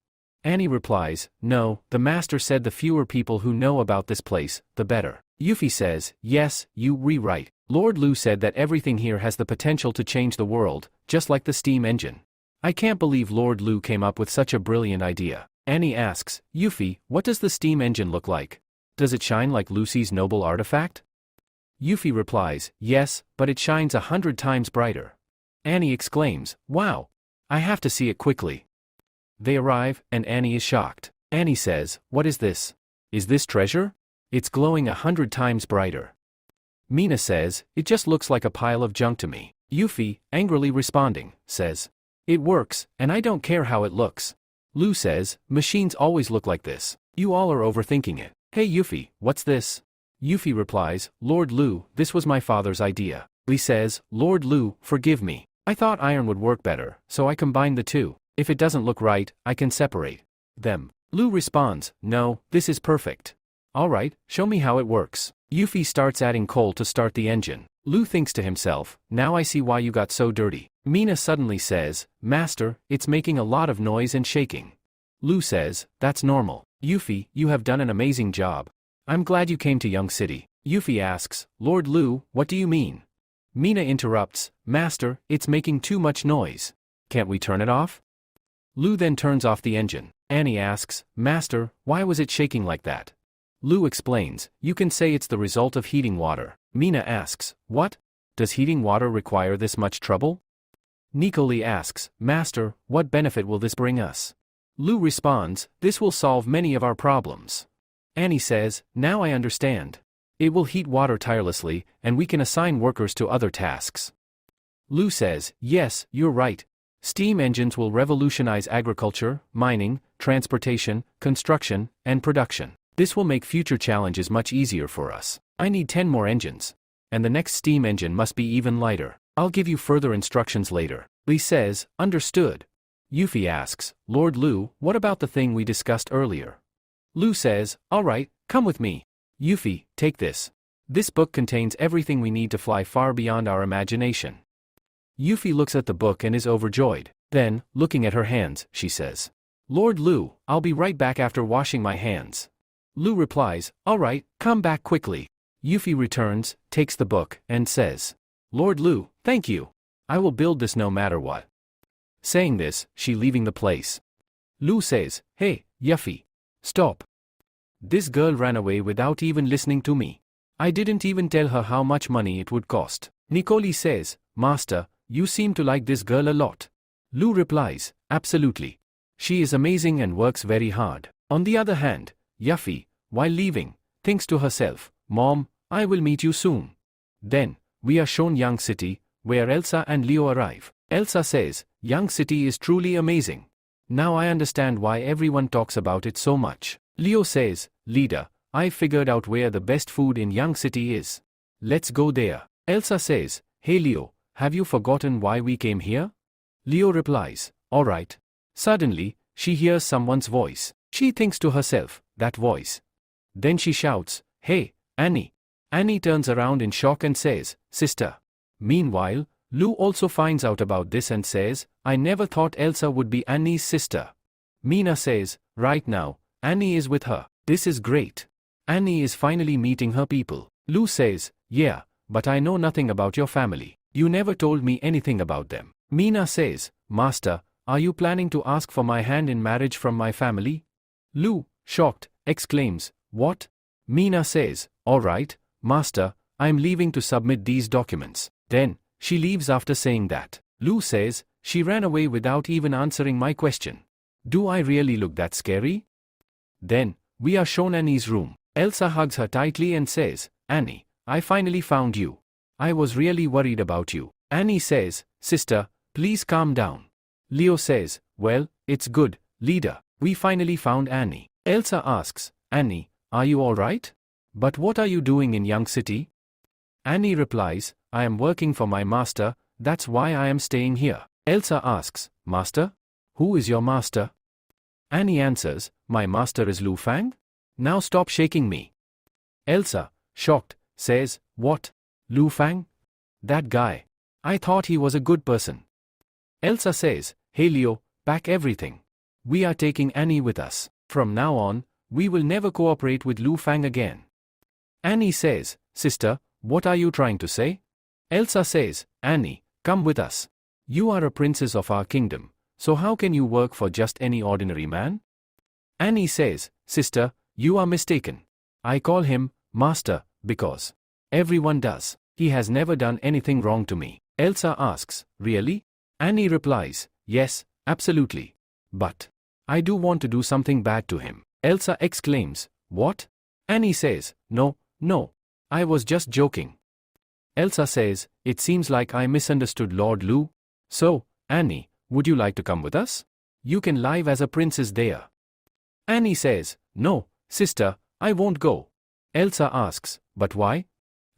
Annie replies, no, the Master said the fewer people who know about this place, the better. Yuffie says, yes, you rewrite. Lord Lou said that everything here has the potential to change the world, just like the steam engine. I can't believe Lord Lou came up with such a brilliant idea. Annie asks, Yuffie, what does the steam engine look like? Does it shine like Lucy's noble artifact? Yuffie replies, yes, but it shines 100 times brighter. Annie exclaims, wow! I have to see it quickly. They arrive, and Annie is shocked. Annie says, what is this? Is this treasure? It's glowing 100 times brighter. Mina says, it just looks like a pile of junk to me. Yuffie, angrily responding, says, it works, and I don't care how it looks. Lou says, machines always look like this. You all are overthinking it. Hey Yuffie, what's this? Yuffie replies, Lord Lou, this was my father's idea. Lee says, Lord Lou, forgive me. I thought iron would work better, so I combined the two. If it doesn't look right, I can separate them. Lou responds, no, this is perfect. Alright, show me how it works. Yuffie starts adding coal to start the engine. Lou thinks to himself, now I see why you got so dirty. Mina suddenly says, Master, it's making a lot of noise and shaking. Lou says, that's normal. Yuffie, you have done an amazing job. I'm glad you came to Young City. Yuffie asks, Lord Lou, what do you mean? Mina interrupts, Master, it's making too much noise. Can't we turn it off? Lou then turns off the engine. Annie asks, Master, why was it shaking like that? Lou explains, you can say it's the result of heating water. Mina asks, what? Does heating water require this much trouble? Nicoli asks, Master, what benefit will this bring us? Lou responds, this will solve many of our problems. Annie says, now I understand. It will heat water tirelessly, and we can assign workers to other tasks. Lou says, yes, you're right. Steam engines will revolutionize agriculture, mining, transportation, construction, and production. This will make future challenges much easier for us. I need 10 more engines. And the next steam engine must be even lighter. I'll give you further instructions later. Lee says, understood. Yuffie asks, Lord Lou, what about the thing we discussed earlier? Lou says, alright, come with me. Yuffie, take this. This book contains everything we need to fly far beyond our imagination. Yuffie looks at the book and is overjoyed. Then, looking at her hands, she says, Lord Lou, I'll be right back after washing my hands. Lou replies, alright, come back quickly. Yuffie returns, takes the book, and says, Lord Lou, thank you. I will build this no matter what. Saying this, she leaving the place. Lou says, hey, Yuffie. Stop. This girl ran away without even listening to me. I didn't even tell her how much money it would cost. Nicoli says, Master, you seem to like this girl a lot. Lou replies, absolutely. She is amazing and works very hard. On the other hand, Yuffie, while leaving, thinks to herself, Mom, I will meet you soon. Then, we are shown Young City, where Elsa and Leo arrive. Elsa says, Young City is truly amazing. Now I understand why everyone talks about it so much. Leo says, Leader, I figured out where the best food in Young City is. Let's go there. Elsa says, Hey Leo, have you forgotten why we came here? Leo replies, alright. Suddenly, she hears someone's voice. She thinks to herself, that voice. Then she shouts, Hey, Annie. Annie turns around in shock and says, Sister. Meanwhile, Lou also finds out about this and says, I never thought Elsa would be Annie's sister. Mina says, right now, Annie is with her. This is great. Annie is finally meeting her people. Lou says, yeah, but I know nothing about your family. You never told me anything about them. Mina says, Master, are you planning to ask for my hand in marriage from my family? Lou, shocked, exclaims, what? Mina says, alright, Master, I'm leaving to submit these documents. Then, She leaves after saying that. Lu says, she ran away without even answering my question. Do I really look that scary? Then, we are shown Annie's room. Elsa hugs her tightly and says, Annie, I finally found you. I was really worried about you. Annie says, sister, please calm down. Leo says, well, it's good, leader. We finally found Annie. Elsa asks, Annie, are you alright? But what are you doing in Young City? Annie replies, I am working for my master, that's why I am staying here. Elsa asks, Master? Who is your master? Annie answers, my master is Lu Fang? Now stop shaking me. Elsa, shocked, says, what? Lu Fang? That guy. I thought he was a good person. Elsa says, hey Leo, pack everything. We are taking Annie with us. From now on, we will never cooperate with Lu Fang again. Annie says, sister, what are you trying to say? Elsa says, Annie, come with us. You are a princess of our kingdom, so how can you work for just any ordinary man? Annie says, sister, you are mistaken. I call him master because everyone does. He has never done anything wrong to me. Elsa asks, really? Annie replies, yes, absolutely. But I do want to do something bad to him. Elsa exclaims, what? Annie says, no, I was just joking. Elsa says, it seems like I misunderstood Lord Lu. So, Annie, would you like to come with us? You can live as a princess there. Annie says, no, sister, I won't go. Elsa asks, but why?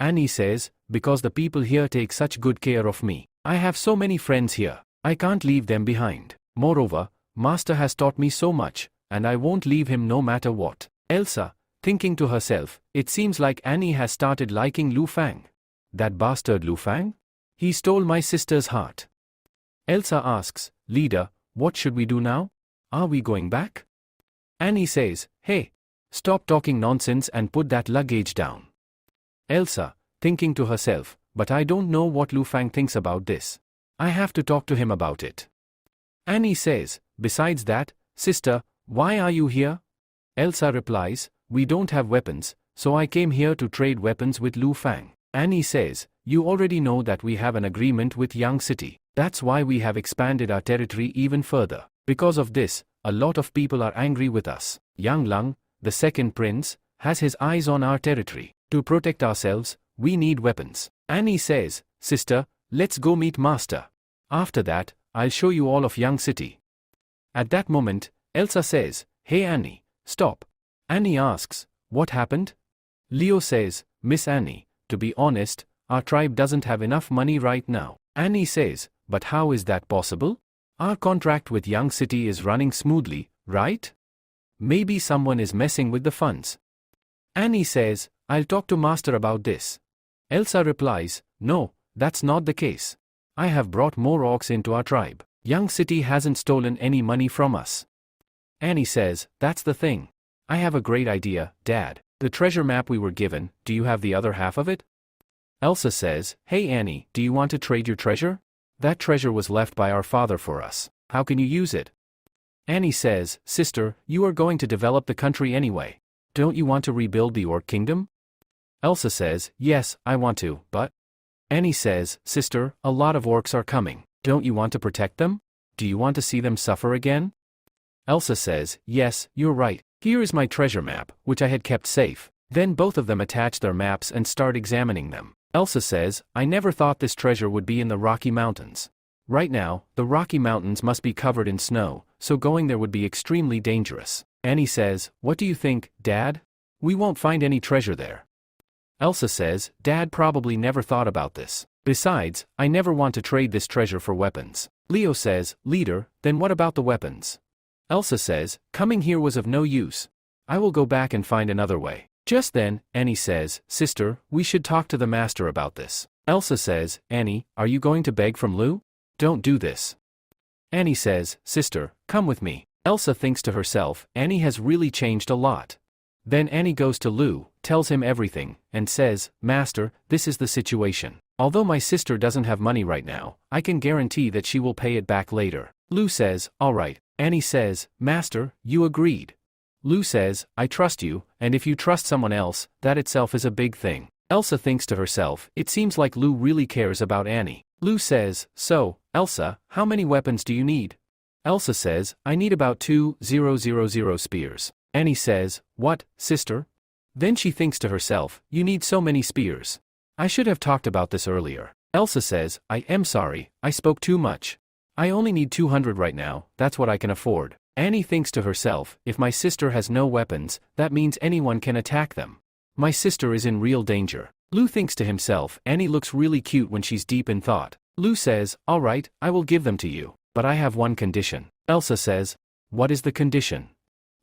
Annie says, because the people here take such good care of me. I have so many friends here. I can't leave them behind. Moreover, Master has taught me so much, and I won't leave him no matter what. Elsa, thinking to herself, it seems like Annie has started liking Lu Fang. That bastard Lu Fang? He stole my sister's heart. Elsa asks, leader, what should we do now? Are we going back? Annie says, hey, stop talking nonsense and put that luggage down. Elsa, thinking to herself, but I don't know what Lu Fang thinks about this. I have to talk to him about it. Annie says, besides that, sister, why are you here? Elsa replies, we don't have weapons, so I came here to trade weapons with Lu Fang. Annie says, you already know that we have an agreement with Young City. That's why we have expanded our territory even further. Because of this, a lot of people are angry with us. Yang Lung, the second prince, has his eyes on our territory. To protect ourselves, we need weapons. Annie says, sister, let's go meet master. After that, I'll show you all of Young City. At that moment, Elsa says, hey Annie, stop. Annie asks, what happened? Leo says, Miss Annie, to be honest, our tribe doesn't have enough money right now. Annie says, but how is that possible? Our contract with Young City is running smoothly, right? Maybe someone is messing with the funds. Annie says, I'll talk to master about this. Elsa replies, no, that's not the case. I have brought more orcs into our tribe. Young City hasn't stolen any money from us. Annie says, that's the thing. I have a great idea, Dad. The treasure map we were given, do you have the other half of it? Elsa says, hey Annie, do you want to trade your treasure? That treasure was left by our father for us. How can you use it? Annie says, sister, you are going to develop the country anyway. Don't you want to rebuild the orc kingdom? Elsa says, yes, I want to, but... Annie says, sister, a lot of orcs are coming. Don't you want to protect them? Do you want to see them suffer again? Elsa says, yes, you're right. Here is my treasure map, which I had kept safe. Then both of them attach their maps and start examining them. Elsa says, I never thought this treasure would be in the Rocky Mountains. Right now, the Rocky Mountains must be covered in snow, so going there would be extremely dangerous. Annie says, what do you think, Dad? We won't find any treasure there. Elsa says, Dad probably never thought about this. Besides, I never want to trade this treasure for weapons. Leo says, leader, then what about the weapons? Elsa says, coming here was of no use. I will go back and find another way. Just then, Annie says, sister, we should talk to the master about this. Elsa says, Annie, are you going to beg from Lu? Don't do this. Annie says, sister, come with me. Elsa thinks to herself, Annie has really changed a lot. Then Annie goes to Lu, tells him everything, and says, Master, this is the situation. Although my sister doesn't have money right now, I can guarantee that she will pay it back later. Lu says, alright. Annie says, Master, you agreed. Lu says, I trust you, and if you trust someone else, that itself is a big thing. Elsa thinks to herself, it seems like Lou really cares about Annie. Lou says, so, Elsa, how many weapons do you need? Elsa says, I need about 2,000 spears. Annie says, what, sister? Then she thinks to herself, you need so many spears. I should have talked about this earlier. Elsa says, I am sorry, I spoke too much. I only need 200 right now, that's what I can afford. Annie thinks to herself, if my sister has no weapons, that means anyone can attack them. My sister is in real danger. Lou thinks to himself, Annie looks really cute when she's deep in thought. Lou says, alright, I will give them to you, but I have one condition. Elsa says, what is the condition?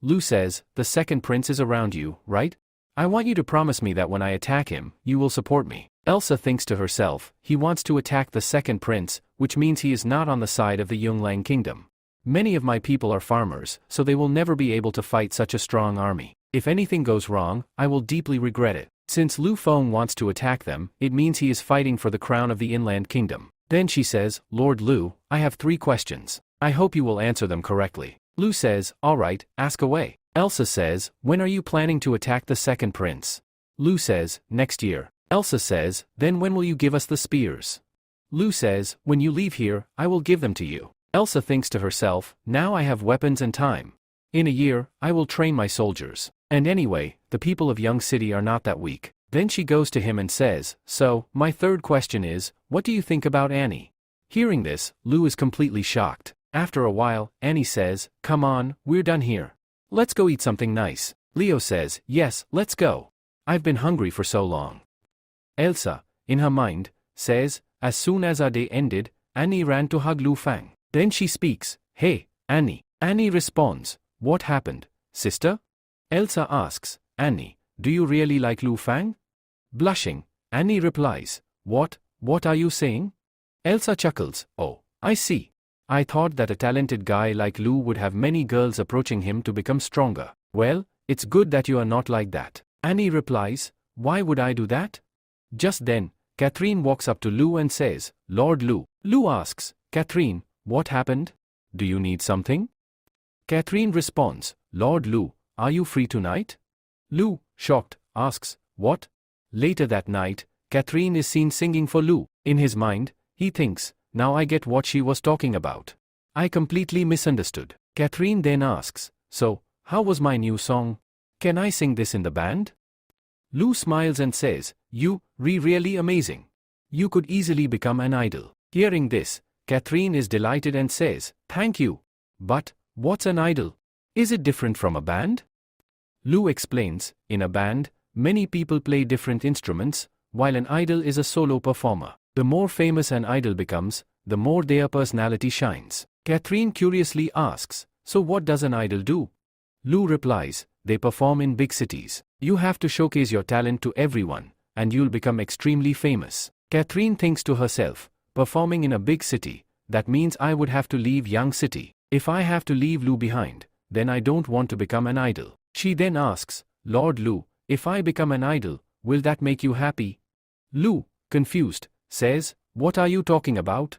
Lou says, the second prince is around you, right? I want you to promise me that when I attack him, you will support me. Elsa thinks to herself, he wants to attack the second prince, which means he is not on the side of the Yunlang kingdom. Many of my people are farmers, so they will never be able to fight such a strong army. If anything goes wrong, I will deeply regret it. Since Lu Feng wants to attack them, it means he is fighting for the crown of the inland kingdom. Then she says, Lord Lu, I have 3 questions. I hope you will answer them correctly. Lu says, alright, ask away. Elsa says, when are you planning to attack the second prince? Lu says, next year. Elsa says, then when will you give us the spears? Lu says, when you leave here, I will give them to you. Elsa thinks to herself, now I have weapons and time. In a year, I will train my soldiers. And anyway, the people of Young City are not that weak. Then she goes to him and says, so, my 3rd question is, what do you think about Annie? Hearing this, Lu is completely shocked. After a while, Annie says, come on, we're done here. Let's go eat something nice. Leo says, yes, let's go. I've been hungry for so long. Elsa, in her mind, says, as soon as our day ended, Annie ran to hug Lu Fang. Then she speaks, hey, Annie. Annie responds, what happened, sister? Elsa asks, Annie, do you really like Lu Fang? Blushing, Annie replies, what are you saying? Elsa chuckles, oh, I see. I thought that a talented guy like Lu would have many girls approaching him to become stronger. Well, it's good that you are not like that. Annie replies, why would I do that? Just then, Catherine walks up to Lu and says, Lord Lu. Lu asks, Catherine, what happened? Do you need something? Catherine responds, Lord Lu, are you free tonight? Lu, shocked, asks, what? Later that night, Catherine is seen singing for Lu. In his mind, he thinks, now I get what she was talking about. I completely misunderstood. Catherine then asks, so, how was my new song? Can I sing this in the band? Lu smiles and says, you, really amazing. You could easily become an idol. Hearing this, Catherine is delighted and says, thank you. But, what's an idol? Is it different from a band? Lu explains, in a band, many people play different instruments, while an idol is a solo performer. The more famous an idol becomes, the more their personality shines. Catherine curiously asks, so what does an idol do? Lu replies, they perform in big cities. You have to showcase your talent to everyone, and you'll become extremely famous. Catherine thinks to herself, performing in a big city, that means I would have to leave Young City. If I have to leave Lu behind, then I don't want to become an idol. She then asks, Lord Lu, if I become an idol, will that make you happy? Lu, confused, says, what are you talking about?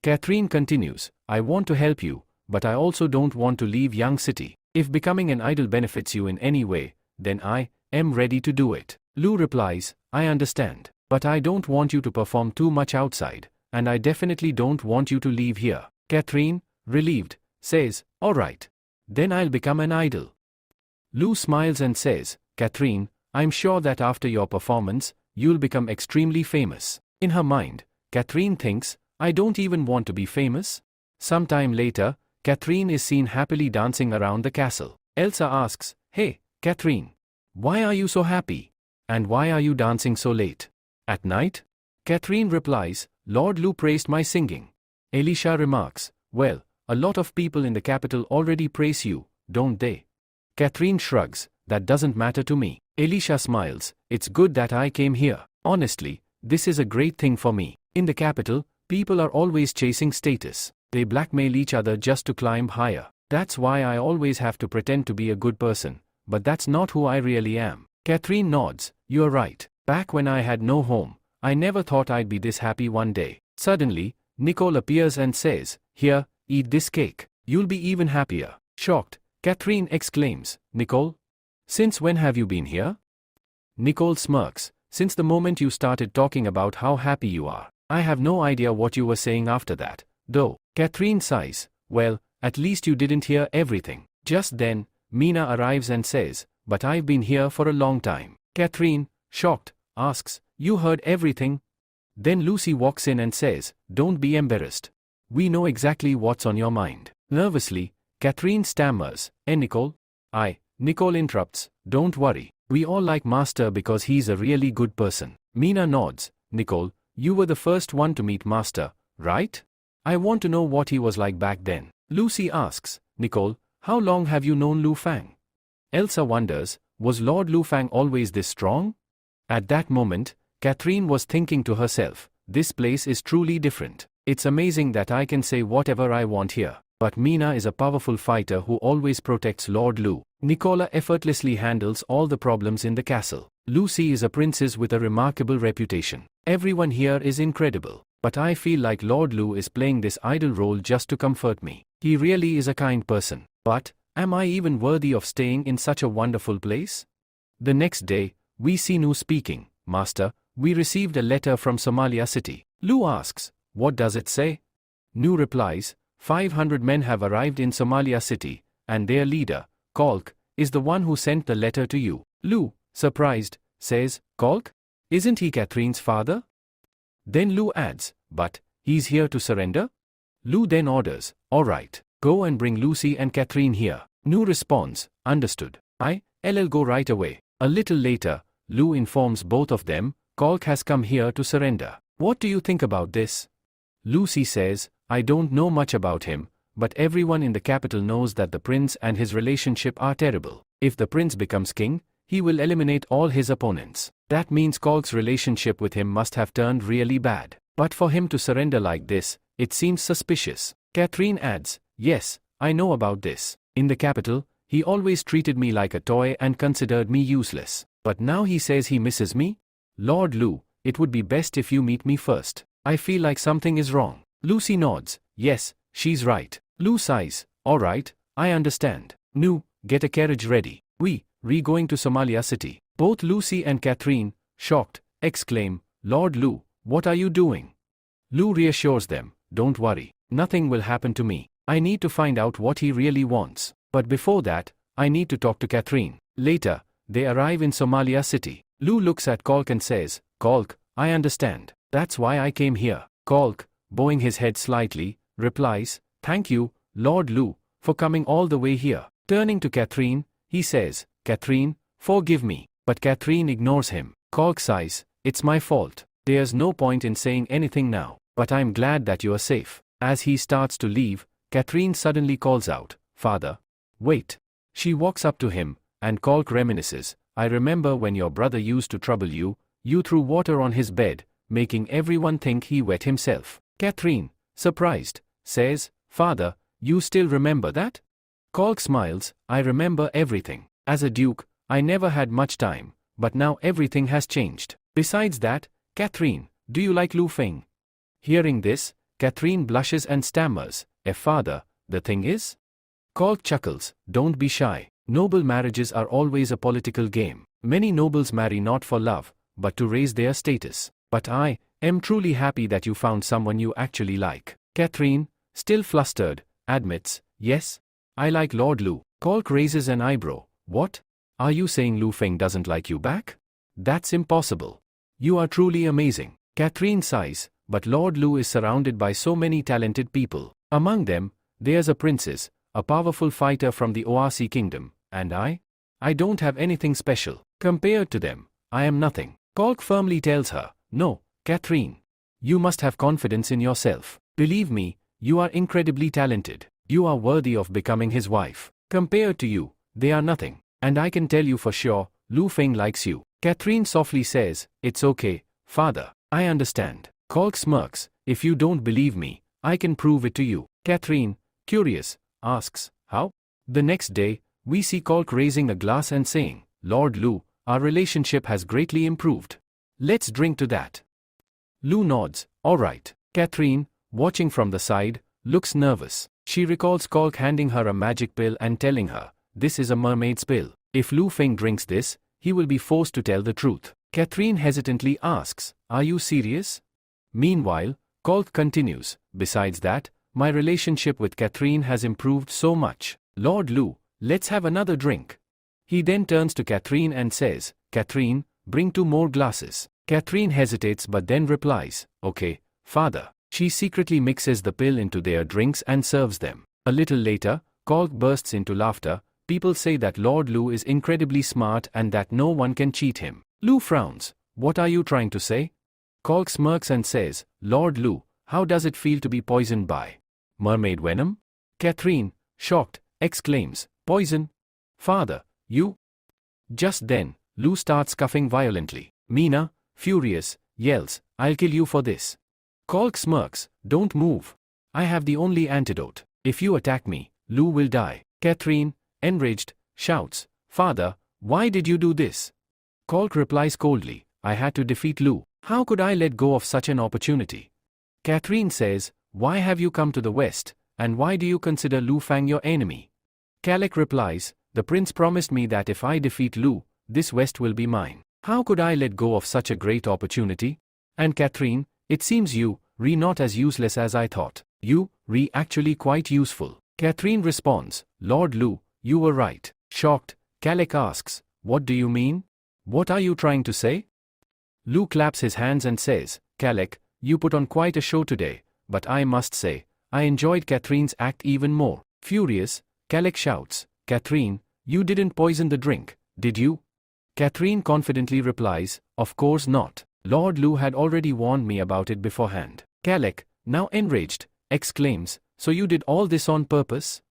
Catherine continues, I want to help you, but I also don't want to leave Young City. If becoming an idol benefits you in any way, then I am ready to do it. Lu replies, I understand, but I don't want you to perform too much outside, and I definitely don't want you to leave here. Catherine, relieved, says, alright. Then I'll become an idol. Lu smiles and says, Catherine, I'm sure that after your performance, you'll become extremely famous. In her mind, Catherine thinks, I don't even want to be famous. Sometime later, Catherine is seen happily dancing around the castle. Elsa asks, hey, Catherine, why are you so happy? And why are you dancing so late? At night? Catherine replies, Lord Lu praised my singing. Elisha remarks, well, a lot of people in the capital already praise you, don't they? Catherine shrugs, that doesn't matter to me. Elisha smiles, it's good that I came here. Honestly, this is a great thing for me. In the capital, people are always chasing status. They blackmail each other just to climb higher. That's why I always have to pretend to be a good person, but that's not who I really am. Catherine nods, you're right. Back when I had no home, I never thought I'd be this happy one day. Suddenly, Nicole appears and says, here, eat this cake. You'll be even happier. Shocked, Catherine exclaims, Nicole? Since when have you been here? Nicole smirks, since the moment you started talking about how happy you are. I have no idea what you were saying after that, though. Catherine sighs. Well, at least you didn't hear everything. Just then, Mina arrives and says, but I've been here for a long time. Catherine, shocked, asks, you heard everything? Then Lucy walks in and says, don't be embarrassed. We know exactly what's on your mind. Nervously, Catherine stammers, Nicole? Nicole interrupts, don't worry. We all like Master because he's a really good person. Mina nods, Nicole, you were the first one to meet Master, right? I want to know what he was like back then. Lucy asks, Nicole, how long have you known Lu Fang? Elsa wonders, was Lord Lu Fang always this strong? At that moment, Catherine was thinking to herself, this place is truly different. It's amazing that I can say whatever I want here. But Mina is a powerful fighter who always protects Lord Lu. Nicola effortlessly handles all the problems in the castle. Lucy is a princess with a remarkable reputation. Everyone here is incredible. But I feel like Lord Lu is playing this idol role just to comfort me. He really is a kind person. But, am I even worthy of staying in such a wonderful place? The next day, we see Nu speaking. Master, we received a letter from Somalia City. Lu asks, what does it say? Nu replies, 500 men have arrived in Somalia City, and their leader, Kolk, is the one who sent the letter to you. Lu, surprised, says, Kolk? Isn't he Catherine's father? Then Lu adds, but, he's here to surrender? Lu then orders, alright, go and bring Lucy and Catherine here. Nu responds, understood. I'll go right away. A little later, Lu informs both of them, Kolk has come here to surrender. What do you think about this? Lucy says, I don't know much about him, but everyone in the capital knows that the prince and his relationship are terrible. If the prince becomes king, he will eliminate all his opponents. That means Kolk's relationship with him must have turned really bad. But for him to surrender like this, it seems suspicious. Catherine adds, yes, I know about this. In the capital, he always treated me like a toy and considered me useless. But now he says he misses me? Lord Lu, it would be best if you meet me first. I feel like something is wrong. Lucy nods, yes, she's right. Lu sighs, alright, I understand. Nu, get a carriage ready. We going to Somalia City. Both Lucy and Catherine, shocked, exclaim, Lord Lu, what are you doing? Lu reassures them, don't worry, nothing will happen to me. I need to find out what he really wants. But before that, I need to talk to Catherine. Later, they arrive in Somalia City. Lu looks at Kolk and says, Kolk, I understand. That's why I came here. Kolk, bowing his head slightly, replies, thank you, Lord Lu, for coming all the way here. Turning to Catherine, he says, Catherine, forgive me. But Catherine ignores him. Kolk sighs, it's my fault. There's no point in saying anything now, but I'm glad that you are safe. As he starts to leave, Catherine suddenly calls out, Father. Wait. She walks up to him, and Kolk reminisces, I remember when your brother used to trouble you, you threw water on his bed, making everyone think he wet himself. Catherine, surprised, says, Father, you still remember that? Kolk smiles, I remember everything. As a duke, I never had much time, but now everything has changed. Besides that, Catherine, do you like Lu Feng? Hearing this, Catherine blushes and stammers, Father, the thing is? Kolk chuckles, don't be shy. Noble marriages are always a political game. Many nobles marry not for love, but to raise their status. But I am truly happy that you found someone you actually like. Catherine, still flustered, admits, yes, I like Lord Lu. Kolk raises an eyebrow, what? Are you saying Lu Feng doesn't like you back? That's impossible. You are truly amazing. Catherine sighs, but Lord Lu is surrounded by so many talented people. Among them, there's a princess, a powerful fighter from the Oasi kingdom, and I don't have anything special. Compared to them, I am nothing. Kolk firmly tells her, no, Catherine. You must have confidence in yourself. Believe me, you are incredibly talented. You are worthy of becoming his wife. Compared to you, they are nothing. And I can tell you for sure, Lu Feng likes you. Catherine softly says, it's okay, Father, I understand. Kolk smirks, if you don't believe me, I can prove it to you. Catherine, curious, asks, how? The next day, we see Kolk raising a glass and saying, Lord Lu, our relationship has greatly improved. Let's drink to that. Lu nods, alright. Catherine, watching from the side, looks nervous. She recalls Kolk handing her a magic pill and telling her, this is a mermaid's pill. If Lu Feng drinks this, he will be forced to tell the truth. Catherine hesitantly asks, "Are you serious?" Meanwhile, Colk continues, "Besides that, my relationship with Catherine has improved so much. Lord Lu, let's have another drink." He then turns to Catherine and says, "Catherine, bring 2 more glasses." Catherine hesitates but then replies, "Okay, father." She secretly mixes the pill into their drinks and serves them. A little later, Colk bursts into laughter. People say that Lord Lu is incredibly smart and that no one can cheat him. Lu frowns. "What are you trying to say?" Colk smirks and says, "Lord Lu, how does it feel to be poisoned by mermaid venom?" Catherine, shocked, exclaims, "Poison? Father, you?" Just then, Lu starts coughing violently. Mina, furious, yells, "I'll kill you for this." Colk smirks, "Don't move. I have the only antidote. If you attack me, Lu will die." Catherine, enraged, shouts, "Father, why did you do this?" Colk replies coldly, "I had to defeat Lu. How could I let go of such an opportunity?" Catherine says, "Why have you come to the West, and why do you consider Lu Fang your enemy?" Kalek replies, "The prince promised me that if I defeat Lu, this West will be mine. How could I let go of such a great opportunity?" And Catherine, "It seems you, Re, not as useless as I thought. You, Re, actually quite useful." Catherine responds, "Lord Lu, you were right." Shocked, Kalek asks, "What do you mean? What are you trying to say?" Lu claps his hands and says, "Kalek, you put on quite a show today, but I must say, I enjoyed Catherine's act even more." Furious, Kalek shouts, "Catherine, you didn't poison the drink, did you?" Catherine confidently replies, "Of course not. Lord Lu had already warned me about it beforehand." Kalek, now enraged, exclaims, "So you did all this on purpose?"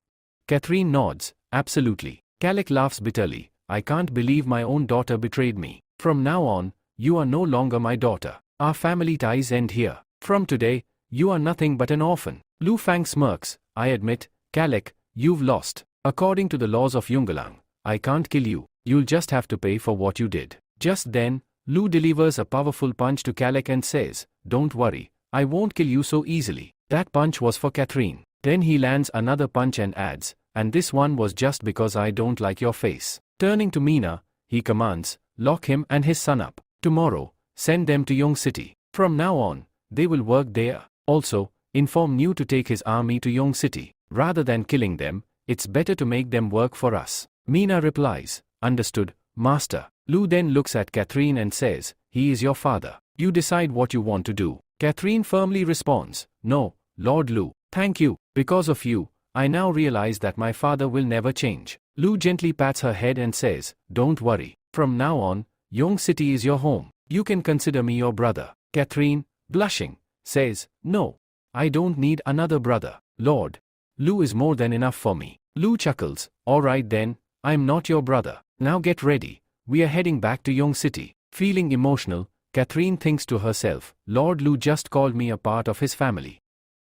Catherine nods, "Absolutely." Kalek laughs bitterly, "I can't believe my own daughter betrayed me. From now on, you are no longer my daughter. Our family ties end here. From today, you are nothing but an orphan." Lu Fang smirks, "I admit, Kalek, you've lost. According to the laws of Yungalang, I can't kill you. You'll just have to pay for what you did." Just then, Lu delivers a powerful punch to Kalek and says, "Don't worry, I won't kill you so easily." That punch was for Catherine. Then he lands another punch and adds, "And this one was just because I don't like your face." Turning to Mina, he commands, "Lock him and his son up. Tomorrow, send them to Yong City. From now on, they will work there. Also, inform New to take his army to Yong City. Rather than killing them, it's better to make them work for us." Mina replies, "Understood, master." Lu then looks at Catherine and says, "He is your father. You decide what you want to do." Catherine firmly responds, "No, Lord Lu, thank you. Because of you, I now realize that my father will never change." Lu gently pats her head and says, "Don't worry. From now on, Yong City is your home. You can consider me your brother." Catherine, blushing, says, "No. I don't need another brother. Lord Lu is more than enough for me." Lu chuckles, "All right then, I'm not your brother. Now get ready. We are heading back to Yong City." Feeling emotional, Catherine thinks to herself, "Lord Lu just called me a part of his family.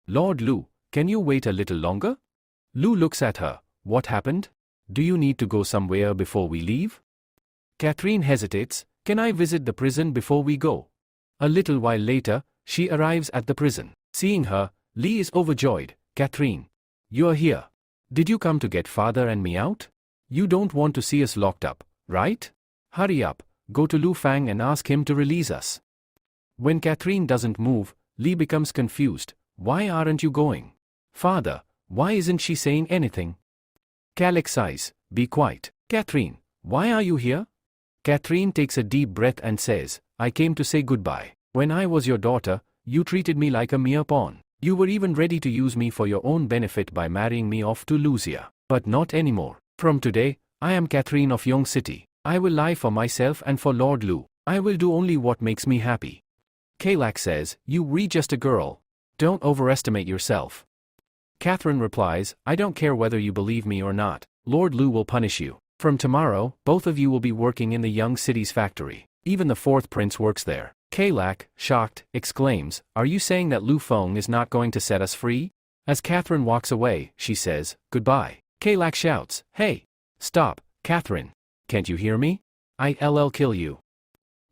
Lord Lu, can you wait a little longer?" Lu looks at her, "What happened? Do you need to go somewhere before we leave?" Catherine hesitates, "Can I visit the prison before we go?" A little while later, she arrives at the prison. Seeing her, Lee is overjoyed. "Catherine, you're here. Did you come to get father and me out? You don't want to see us locked up, right? Hurry up, go to Lu Fang and ask him to release us." When Catherine doesn't move, Lee becomes confused. "Why aren't you going? Father, why isn't she saying anything?" Kalek sighs, "Be quiet." "Catherine, why are you here?" Catherine takes a deep breath and says, "I came to say goodbye. When I was your daughter, you treated me like a mere pawn. You were even ready to use me for your own benefit by marrying me off to Lucia. But not anymore. From today, I am Catherine of Yong City. I will lie for myself and for Lord Lu. I will do only what makes me happy." Kalak says, "You re just a girl. Don't overestimate yourself." Catherine replies, "I don't care whether you believe me or not. Lord Lu will punish you. From tomorrow, both of you will be working in the Young City's factory. Even the fourth prince works there." Kalak, shocked, exclaims, "Are you saying that Lu Feng is not going to set us free?" As Catherine walks away, she says, "Goodbye." Kalak shouts, "Hey! Stop, Catherine. Can't you hear me? I'll kill you."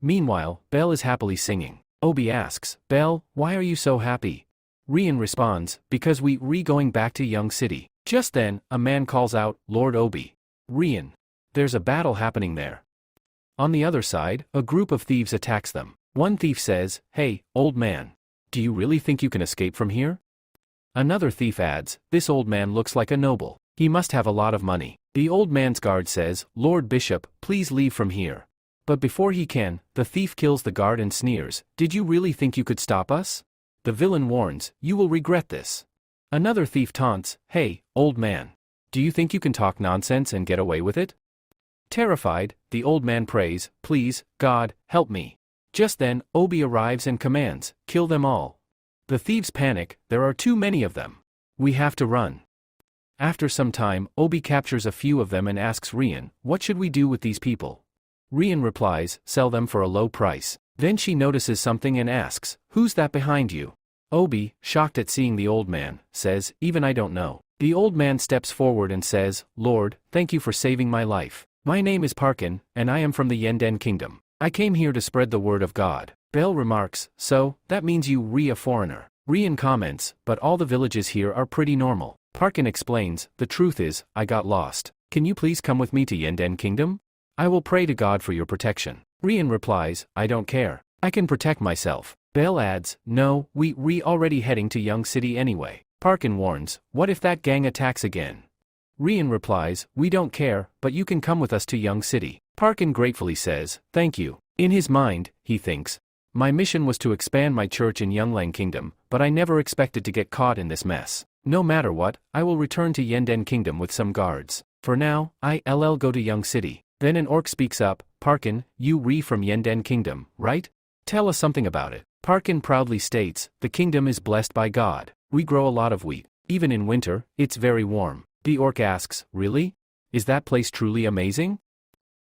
Meanwhile, Belle is happily singing. Obi asks, "Belle, why are you so happy?" Rian responds, "Because we going back to Young City." Just then, a man calls out, "Lord Obi." "Rian. There's a battle happening there." On the other side, a group of thieves attacks them. One thief says, "Hey, old man. Do you really think you can escape from here?" Another thief adds, "This old man looks like a noble. He must have a lot of money." The old man's guard says, "Lord Bishop, please leave from here." But before he can, the thief kills the guard and sneers, "Did you really think you could stop us?" The villain warns, "You will regret this." Another thief taunts, "Hey, old man. Do you think you can talk nonsense and get away with it?" Terrified, the old man prays, "Please, God, help me." Just then, Obi arrives and commands, "Kill them all." The thieves panic, there are too many of them. We have to run. After some time, Obi captures a few of them and asks Rian, "What should we do with these people?" Rian replies, "Sell them for a low price." Then she notices something and asks, "Who's that behind you?" Obi, shocked at seeing the old man, says, "Even I don't know." The old man steps forward and says, "Lord, thank you for saving my life. My name is Parkin, and I am from the Yenden Kingdom. I came here to spread the word of God." Bell remarks, "So, that means you a foreigner." Rian comments, "But all the villages here are pretty normal." Parkin explains, "The truth is, I got lost. Can you please come with me to Yenden Kingdom? I will pray to God for your protection." Rian replies, "I don't care. I can protect myself." Bell adds, "No, we already heading to Young City anyway." Parkin warns, "What if that gang attacks again?" Rian replies, "We don't care, but you can come with us to Young City." Parkin gratefully says, "Thank you." In his mind, he thinks, "My mission was to expand my church in Yunglang Kingdom, but I never expected to get caught in this mess. No matter what, I will return to Yenden Kingdom with some guards. For now, I'll go to Young City." Then an orc speaks up, "Parkin, you from Yenden Kingdom, right? Tell us something about it." Parkin proudly states, "The kingdom is blessed by God. We grow a lot of wheat. Even in winter, it's very warm." The orc asks, "Really? Is that place truly amazing?"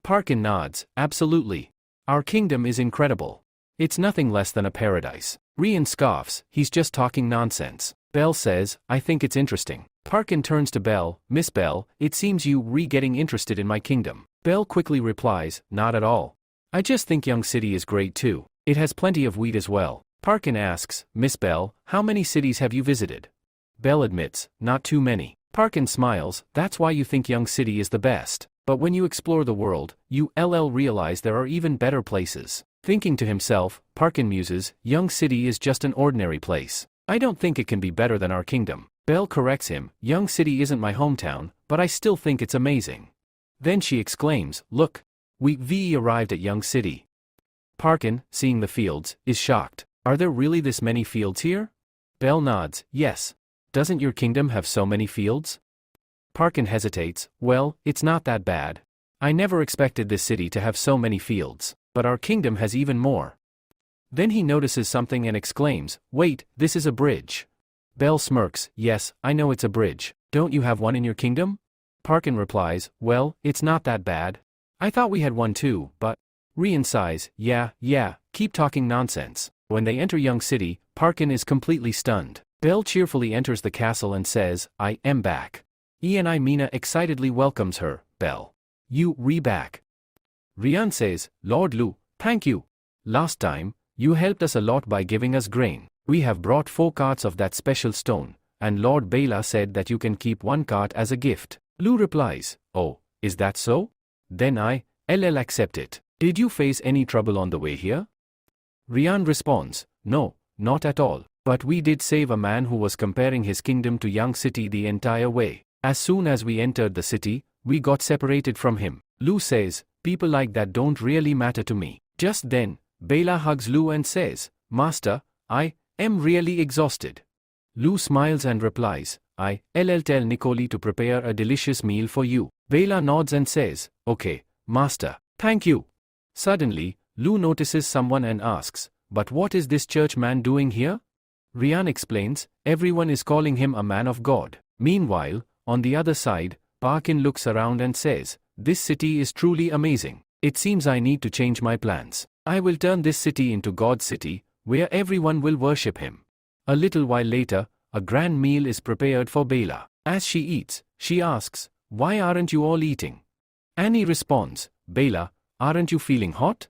Parkin nods, "Absolutely. Our kingdom is incredible. It's nothing less than a paradise." Rian scoffs, "He's just talking nonsense." Bell says, "I think it's interesting." Parkin turns to Bell, "Miss Bell, it seems you getting interested in my kingdom." Bell quickly replies, "Not at all. I just think Young City is great too. It has plenty of wheat as well." Parkin asks, "Miss Bell, how many cities have you visited?" Bell admits, "Not too many." Parkin smiles, "That's why you think Young City is the best. But when you explore the world, you realize there are even better places." Thinking to himself, Parkin muses, "Young City is just an ordinary place. I don't think it can be better than our kingdom." Bell corrects him, "Young City isn't my hometown, but I still think it's amazing." Then she exclaims, "Look! We arrived at Young City." Parkin, seeing the fields, is shocked. "Are there really this many fields here?" Bell nods, "Yes. Doesn't your kingdom have so many fields?" Parkin hesitates, "Well, it's not that bad. I never expected this city to have so many fields, but our kingdom has even more." Then he notices something and exclaims, "Wait, this is a bridge." Bell smirks, "Yes, I know it's a bridge. Don't you have one in your kingdom?" Parkin replies, "Well, it's not that bad. I thought we had one too, but..." Rian sighs, Yeah, keep talking nonsense." When they enter Young City, Parkin is completely stunned. Bell cheerfully enters the castle and says, "I am back." Mina excitedly welcomes her, "Bell. You back." Rian says, "Lord Lu, thank you. Last time, you helped us a lot by giving us grain. We have brought 4 carts of that special stone, and Lord Bela said that you can keep 1 cart as a gift." Lu replies, "Oh, is that so? Then I'll accept it. Did you face any trouble on the way here?" Rian responds, "No, not at all. But we did save a man who was comparing his kingdom to Young City the entire way. As soon as we entered the city, we got separated from him." Lu says, "People like that don't really matter to me." Just then, Bela hugs Lu and says, "Master, I am really exhausted." Lu smiles and replies, I'll tell Nicoli to prepare a delicious meal for you." Bela nods and says, "Okay, master, thank you." Suddenly, Lu notices someone and asks, "But what is this church man doing here?" Rian explains, "Everyone is calling him a man of God." Meanwhile, on the other side, Parkin looks around and says, "This city is truly amazing. It seems I need to change my plans. I will turn this city into God's city, where everyone will worship him." A little while later, a grand meal is prepared for Bela. As she eats, she asks, "Why aren't you all eating?" Annie responds, "Bela, aren't you feeling hot?"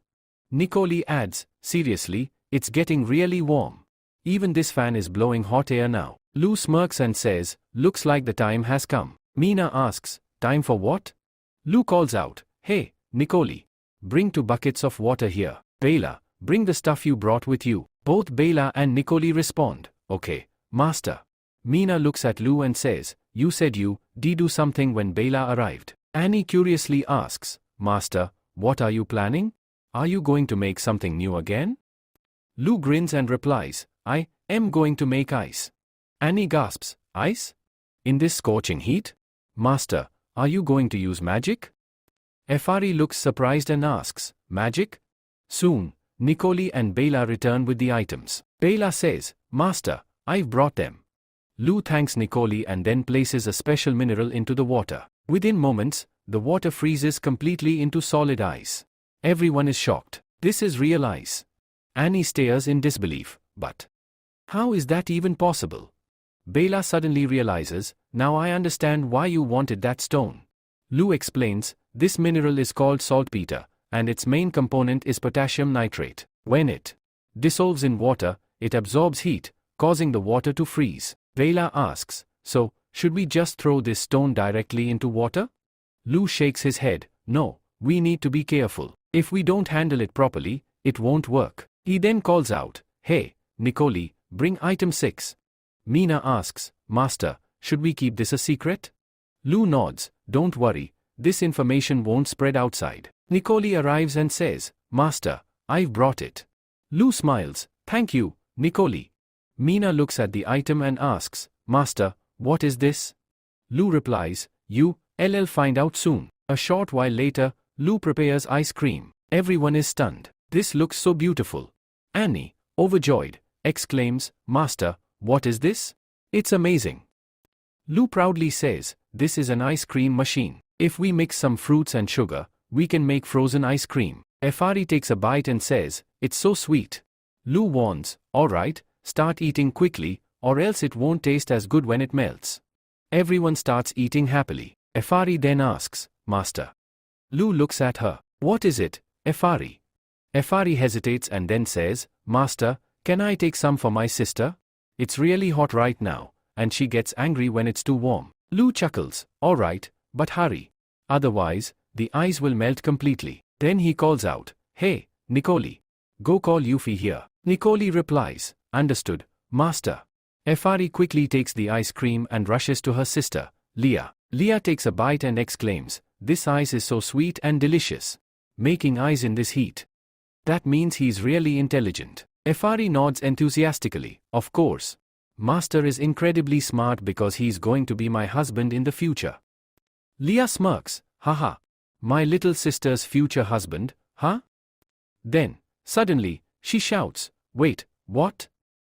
Nicoli adds, "Seriously, it's getting really warm. Even this fan is blowing hot air now." Lu smirks and says, "Looks like the time has come." Mina asks, "Time for what?" Lu calls out, "Hey, Nicoli. bring 2 buckets of water here. Bela, bring the stuff you brought with you. Both Bela and Nicoli respond, okay, master. Mina looks at Lou and says, you said you did do something when Bela arrived. Annie curiously asks, master, what are you planning? Are you going to make something new again? Lou grins and replies, I am going to make ice. Annie gasps, ice? In this scorching heat? Master, are you going to use magic? Efari looks surprised and asks, magic? Soon, Nicoli and Bela return with the items. Bela says, master, I've brought them. Lou thanks Nicoli and then places a special mineral into the water. Within moments, the water freezes completely into solid ice. Everyone is shocked. This is real ice. Annie stares in disbelief, but how is that even possible? Bela suddenly realizes, now I understand why you wanted that stone. Lou explains, this mineral is called saltpeter, and its main component is potassium nitrate. When it dissolves in water, it absorbs heat, causing the water to freeze. Bela asks, so, should we just throw this stone directly into water? Lou shakes his head, no, we need to be careful. If we don't handle it properly, it won't work. He then calls out, hey, Nicoli, bring item 6. Mina asks, master, should we keep this a secret? Lou nods, don't worry, this information won't spread outside. Nicoli arrives and says, master, I've brought it. Lou smiles, thank you, Nicoli. Mina looks at the item and asks, master, what is this? Lou replies, you'll find out soon. A short while later, Lou prepares ice cream. Everyone is stunned. This looks so beautiful. Annie, overjoyed, exclaims, master, what is this? It's amazing. Lou proudly says, this is an ice cream machine. If we mix some fruits and sugar, we can make frozen ice cream. Efari takes a bite and says, it's so sweet. Lou warns, alright, start eating quickly, or else it won't taste as good when it melts. Everyone starts eating happily. Efari then asks, master. Lou looks at her. What is it, Efari? Efari hesitates and then says, master, can I take some for my sister? It's really hot right now, and she gets angry when it's too warm. Lou chuckles, alright, but hurry. Otherwise, the ice will melt completely. Then he calls out, hey, Nicoli. Go call Yuffie here. Nicoli replies, understood, master. Efari quickly takes the ice cream and rushes to her sister, Leah. Leah takes a bite and exclaims, this ice is so sweet and delicious. Making ice in this heat. That means he's really intelligent. Efari nods enthusiastically, of course. Master is incredibly smart because he's going to be my husband in the future. Leah smirks, haha. My little sister's future husband, huh? Then, suddenly, she shouts, wait, what?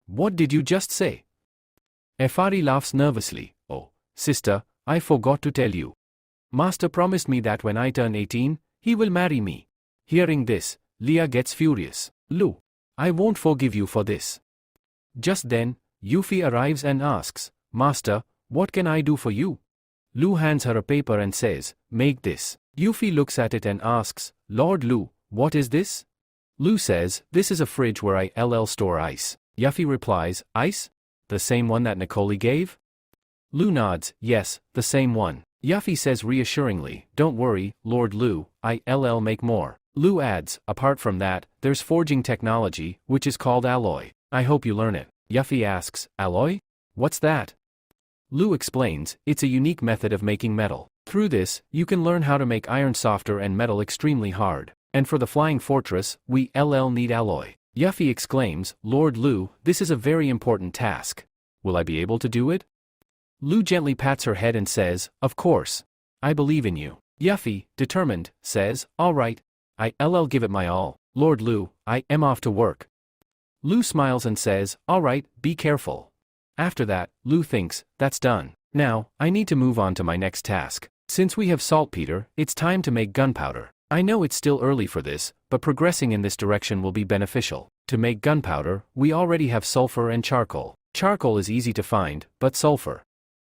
What did you just say? Efari laughs nervously, oh, sister, I forgot to tell you. Master promised me that when I turn 18, he will marry me. Hearing this, Leah gets furious. Lou, I won't forgive you for this. Just then, Yuffie arrives and asks, master, what can I do for you? Lou hands her a paper and says, make this. Yuffie looks at it and asks, Lord Lou, what is this? Lou says, this is a fridge where I store ice. Yuffie replies, ice? The same one that Nicoli gave? Lou nods, yes, the same one. Yuffie says reassuringly, don't worry, Lord Lou, I make more. Lou adds, apart from that, there's forging technology, which is called alloy. I hope you learn it. Yuffie asks, alloy? What's that? Lou explains, it's a unique method of making metal. Through this, you can learn how to make iron softer and metal extremely hard. And for the flying fortress, we need alloy. Yuffie exclaims, Lord Lou, this is a very important task. Will I be able to do it? Lou gently pats her head and says, of course. I believe in you. Yuffie, determined, says, alright. I'll give it my all. Lord Lou, I am off to work. Lou smiles and says, alright, be careful. After that, Lou thinks, that's done. Now, I need to move on to my next task. Since we have saltpeter, it's time to make gunpowder. I know it's still early for this, but progressing in this direction will be beneficial. To make gunpowder, we already have sulfur and charcoal. Charcoal is easy to find, but sulfur,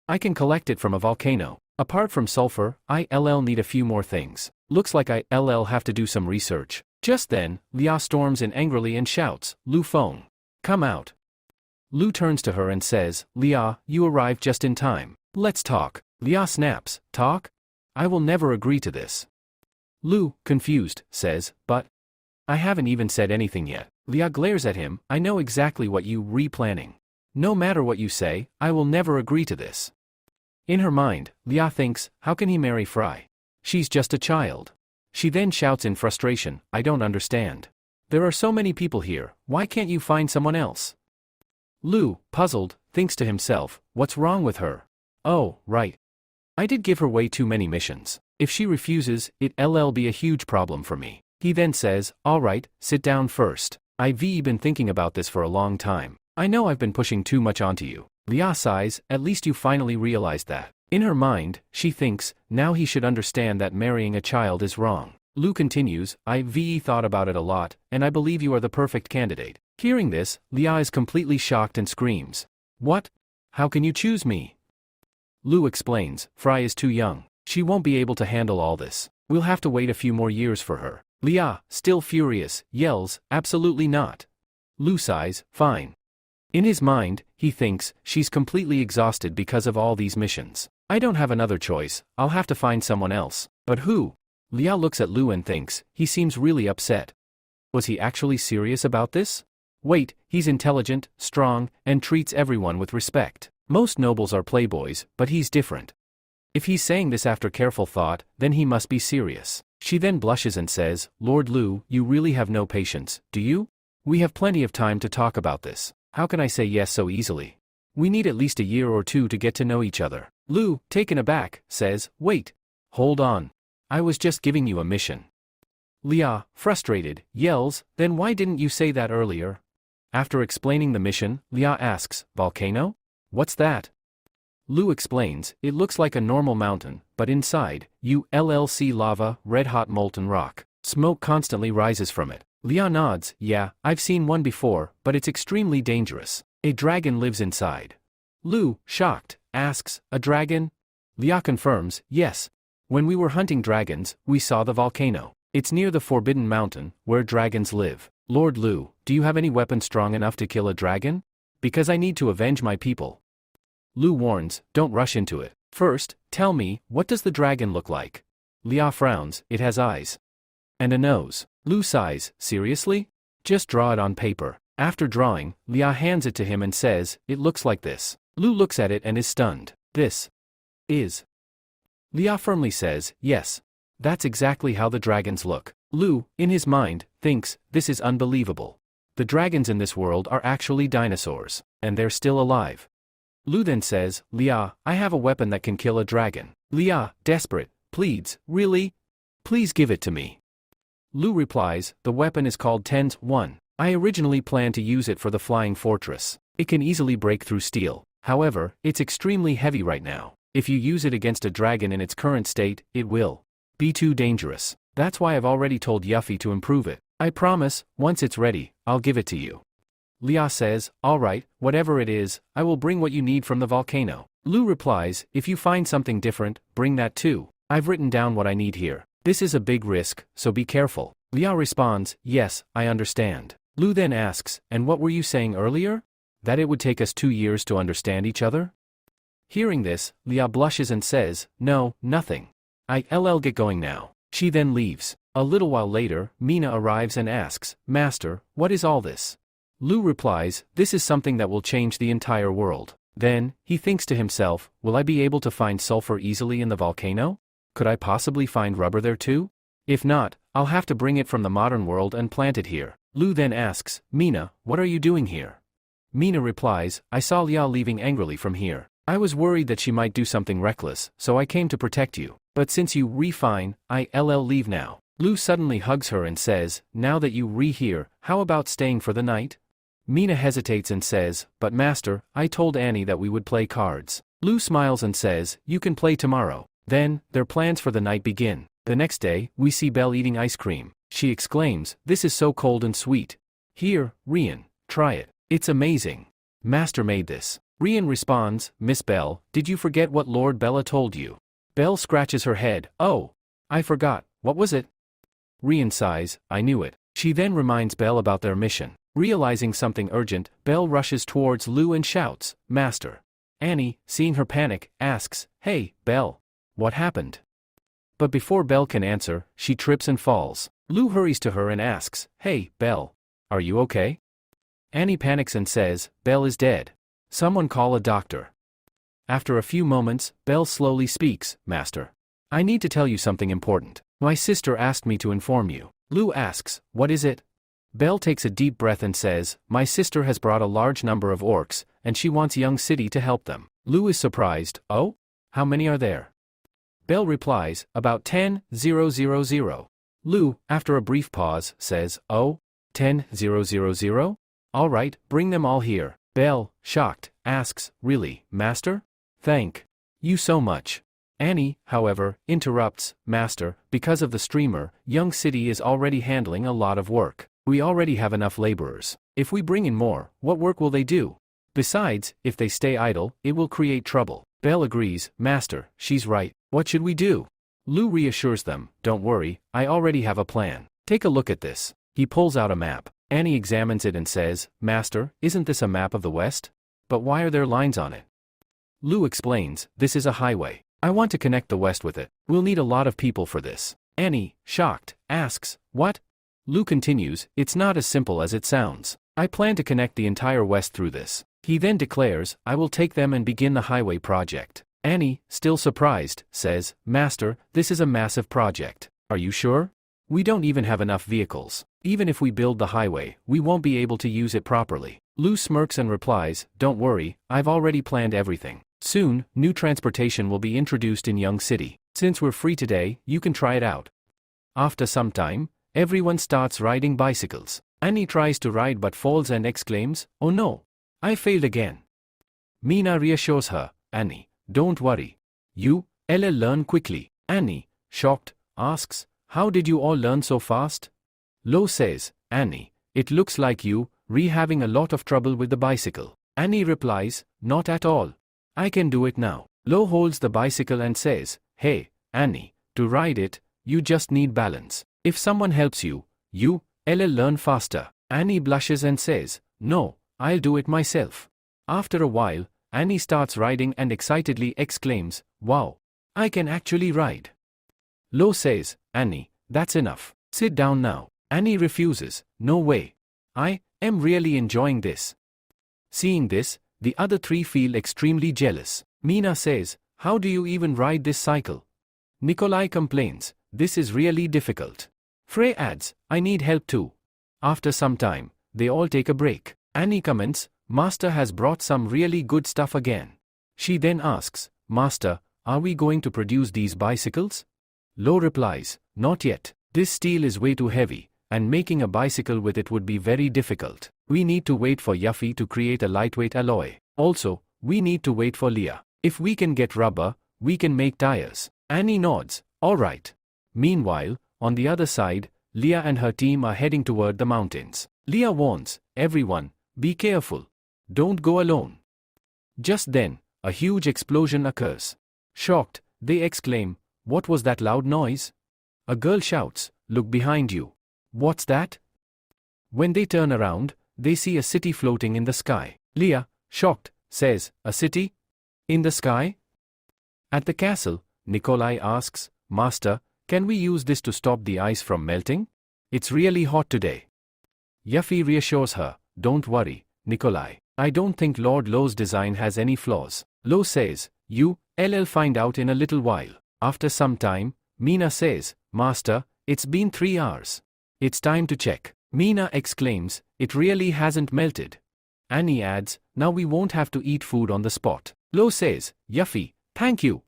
I can collect it from a volcano. Apart from sulfur, I'll need a few more things. Looks like I'll have to do some research. Just then, Leah storms in angrily and shouts, Lou phone. Come out. Lou turns to her and says, Leah, you arrived just in time. Let's talk. Leah snaps, talk? I will never agree to this. Lu, confused, says, but I haven't even said anything yet. Lia glares at him, I know exactly what you replanning. No matter what you say, I will never agree to this. In her mind, Lia thinks, how can he marry Fry? She's just a child. She then shouts in frustration, I don't understand. There are so many people here, why can't you find someone else? Lu, puzzled, thinks to himself, what's wrong with her? Oh, right. I did give her way too many missions. If she refuses, it'll be a huge problem for me. He then says, alright, sit down first. I've been thinking about this for a long time. I know I've been pushing too much onto you. Lia sighs, at least you finally realized that. In her mind, she thinks, now he should understand that marrying a child is wrong. Lu continues, I've thought about it a lot, and I believe you are the perfect candidate. Hearing this, Lia is completely shocked and screams. What? How can you choose me? Lu explains, Fry is too young. She won't be able to handle all this. We'll have to wait a few more years for her. Lia, still furious, yells, absolutely not. Lu sighs, fine. In his mind, he thinks, she's completely exhausted because of all these missions. I don't have another choice, I'll have to find someone else. But who? Lia looks at Lu and thinks, he seems really upset. Was he actually serious about this? Wait, he's intelligent, strong, and treats everyone with respect. Most nobles are playboys, but he's different. If he's saying this after careful thought, then he must be serious. She then blushes and says, Lord Lu, you really have no patience, do you? We have plenty of time to talk about this. How can I say yes so easily? We need at least a year or two to get to know each other. Lu, taken aback, says, wait. Hold on. I was just giving you a mission. Lia, frustrated, yells, then why didn't you say that earlier? After explaining the mission, Lia asks, volcano? What's that? Lu explains, it looks like a normal mountain, but inside, see lava, red-hot molten rock. Smoke constantly rises from it. Lia nods, yeah, I've seen one before, but it's extremely dangerous. A dragon lives inside. Lu, shocked, asks, a dragon? Lia confirms, yes. When we were hunting dragons, we saw the volcano. It's near the Forbidden Mountain, where dragons live. Lord Lu, do you have any weapon strong enough to kill a dragon? Because I need to avenge my people. Lu warns, don't rush into it. First, tell me, what does the dragon look like? Lia frowns, it has eyes. And a nose. Lu sighs, seriously? Just draw it on paper. After drawing, Lia hands it to him and says, it looks like this. Lu looks at it and is stunned. This is. Lia firmly says, yes. That's exactly how the dragons look. Lu, in his mind, thinks, this is unbelievable. The dragons in this world are actually dinosaurs, and they're still alive. Lu then says, Lia, I have a weapon that can kill a dragon. Lia, desperate, pleads, really? Please give it to me. Lu replies, the weapon is called Tens 1. I originally planned to use it for the flying fortress. It can easily break through steel. However, it's extremely heavy right now. If you use it against a dragon in its current state, it will be too dangerous. That's why I've already told Yuffie to improve it. I promise, once it's ready, I'll give it to you. Lia says, alright, whatever it is, I will bring what you need from the volcano. Lu replies, if you find something different, bring that too. I've written down what I need here. This is a big risk, so be careful. Lia responds, yes, I understand. Lu then asks, and what were you saying earlier? That it would take us 2 years to understand each other? Hearing this, Lia blushes and says, no, nothing. I'll get going now. She then leaves. A little while later, Mina arrives and asks, Master, what is all this? Lu replies, this is something that will change the entire world. Then, he thinks to himself, will I be able to find sulfur easily in the volcano? Could I possibly find rubber there too? If not, I'll have to bring it from the modern world and plant it here. Lu then asks, Mina, what are you doing here? Mina replies, I saw Lia leaving angrily from here. I was worried that she might do something reckless, so I came to protect you. But since you refine, I'll leave now. Lu suddenly hugs her and says, now that you here, how about staying for the night? Mina hesitates and says, but master, I told Annie that we would play cards. Lu smiles and says, you can play tomorrow. Then, their plans for the night begin. The next day, we see Belle eating ice cream. She exclaims, this is so cold and sweet. Here, Rian, try it. It's amazing. Master made this. Rian responds, Miss Belle, did you forget what Lord Bella told you? Belle scratches her head, oh, I forgot, what was it? Rian sighs, I knew it. She then reminds Belle about their mission. Realizing something urgent, Belle rushes towards Lu and shouts, Master. Annie, seeing her panic, asks, hey, Belle. What happened? But before Belle can answer, she trips and falls. Lou hurries to her and asks, "Hey, Belle. Are you okay?" Annie panics and says, "Belle is dead. Someone call a doctor." After a few moments, Belle slowly speaks, "Master. I need to tell you something important. My sister asked me to inform you." Lou asks, "What is it?" Belle takes a deep breath and says, "My sister has brought a large number of orcs, and she wants Young City to help them." Lou is surprised, "Oh? How many are there?" Belle replies, "About 10,000. Lou, after a brief pause, says, "Oh? 10,000? All right, bring them all here." Belle, shocked, asks, "Really, Master? Thank you so much." Annie, however, interrupts, "Master, because of the streamer, Young City is already handling a lot of work. We already have enough laborers. If we bring in more, what work will they do? Besides, if they stay idle, it will create trouble." Belle agrees, "Master, she's right. What should we do?" Lou reassures them, "Don't worry, I already have a plan. Take a look at this." He pulls out a map. Annie examines it and says, "Master, isn't this a map of the West? But why are there lines on it?" Lou explains, "This is a highway. I want to connect the West with it. We'll need a lot of people for this." Annie, shocked, asks, "What?" Lou continues, "It's not as simple as it sounds. I plan to connect the entire West through this." He then declares, "I will take them and begin the highway project." Annie, still surprised, says, "Master, this is a massive project. Are you sure? We don't even have enough vehicles. Even if we build the highway, we won't be able to use it properly." Lou smirks and replies, "Don't worry, I've already planned everything. Soon, new transportation will be introduced in Young City. Since we're free today, you can try it out." After some time, everyone starts riding bicycles. Annie tries to ride but falls and exclaims, "Oh no, I failed again." Mina reassures her, "Annie, don't worry. You'll learn quickly." Annie, shocked, asks, "How did you all learn so fast?" Lo says, "Annie, it looks like you having a lot of trouble with the bicycle." Annie replies, "Not at all. I can do it now." Lo holds the bicycle and says, "Hey, Annie, to ride it, you just need balance. If someone helps you, you'll learn faster." Annie blushes and says, "No, I'll do it myself." After a while, Annie starts riding and excitedly exclaims, "Wow, I can actually ride." Lo says, "Annie, that's enough. Sit down now." Annie refuses, "No way. I am really enjoying this." Seeing this, the other three feel extremely jealous. Mina says, "How do you even ride this cycle?" Nikolai complains, "This is really difficult." Frey adds, "I need help too." After some time, they all take a break. Annie comments, "Master has brought some really good stuff again." She then asks, "Master, are we going to produce these bicycles?" Lo replies, "Not yet. This steel is way too heavy, and making a bicycle with it would be very difficult. We need to wait for Yuffie to create a lightweight alloy. Also, we need to wait for Leah. If we can get rubber, we can make tires." Annie nods, "All right." Meanwhile, on the other side, Leah and her team are heading toward the mountains. Leah warns, "Everyone, be careful. Don't go alone." Just then, a huge explosion occurs. Shocked, they exclaim, "What was that loud noise?" A girl shouts, "Look behind you." "What's that?" When they turn around, they see a city floating in the sky. Leah, shocked, says, "A city? In the sky?" At the castle, Nikolai asks, "Master, can we use this to stop the ice from melting? It's really hot today." Yuffie reassures her, "Don't worry, Nikolai. I don't think Lord Lo's design has any flaws." Lo says, "You'll find out in a little while." After some time, Mina says, "Master, it's been 3 hours. It's time to check." Mina exclaims, "It really hasn't melted." Annie adds, "Now we won't have to eat food on the spot." Lo says, "Yuffie, thank you."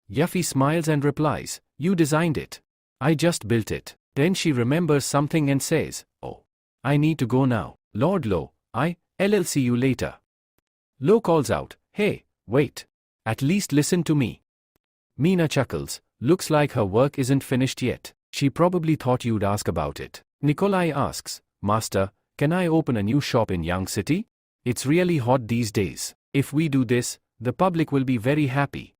Yuffie smiles and replies, "You designed it. I just built it." Then she remembers something and says, "Oh, I need to go now. Lord Lo, I'll see you later." Lo calls out, "Hey, wait. At least listen to me." Mina chuckles, "Looks like her work isn't finished yet. She probably thought you'd ask about it." Nikolai asks, "Master, can I open a new shop in Young City? It's really hot these days. If we do this, the public will be very happy."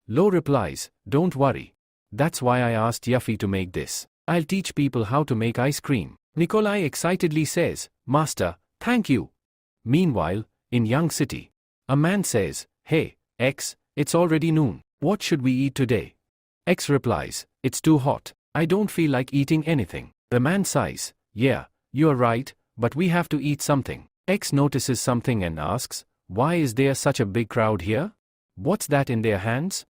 Lo replies, "Don't worry. That's why I asked Yuffie to make this. I'll teach people how to make ice cream." Nikolai excitedly says, "Master, thank you." Meanwhile, in Young City, a man says, "Hey, X, it's already noon. What should we eat today?" X replies, it's too hot. I don't feel like eating anything. The man sighs, yeah, you're right, but we have to eat something. X notices something and asks, why is there such a big crowd here? What's that in their hands?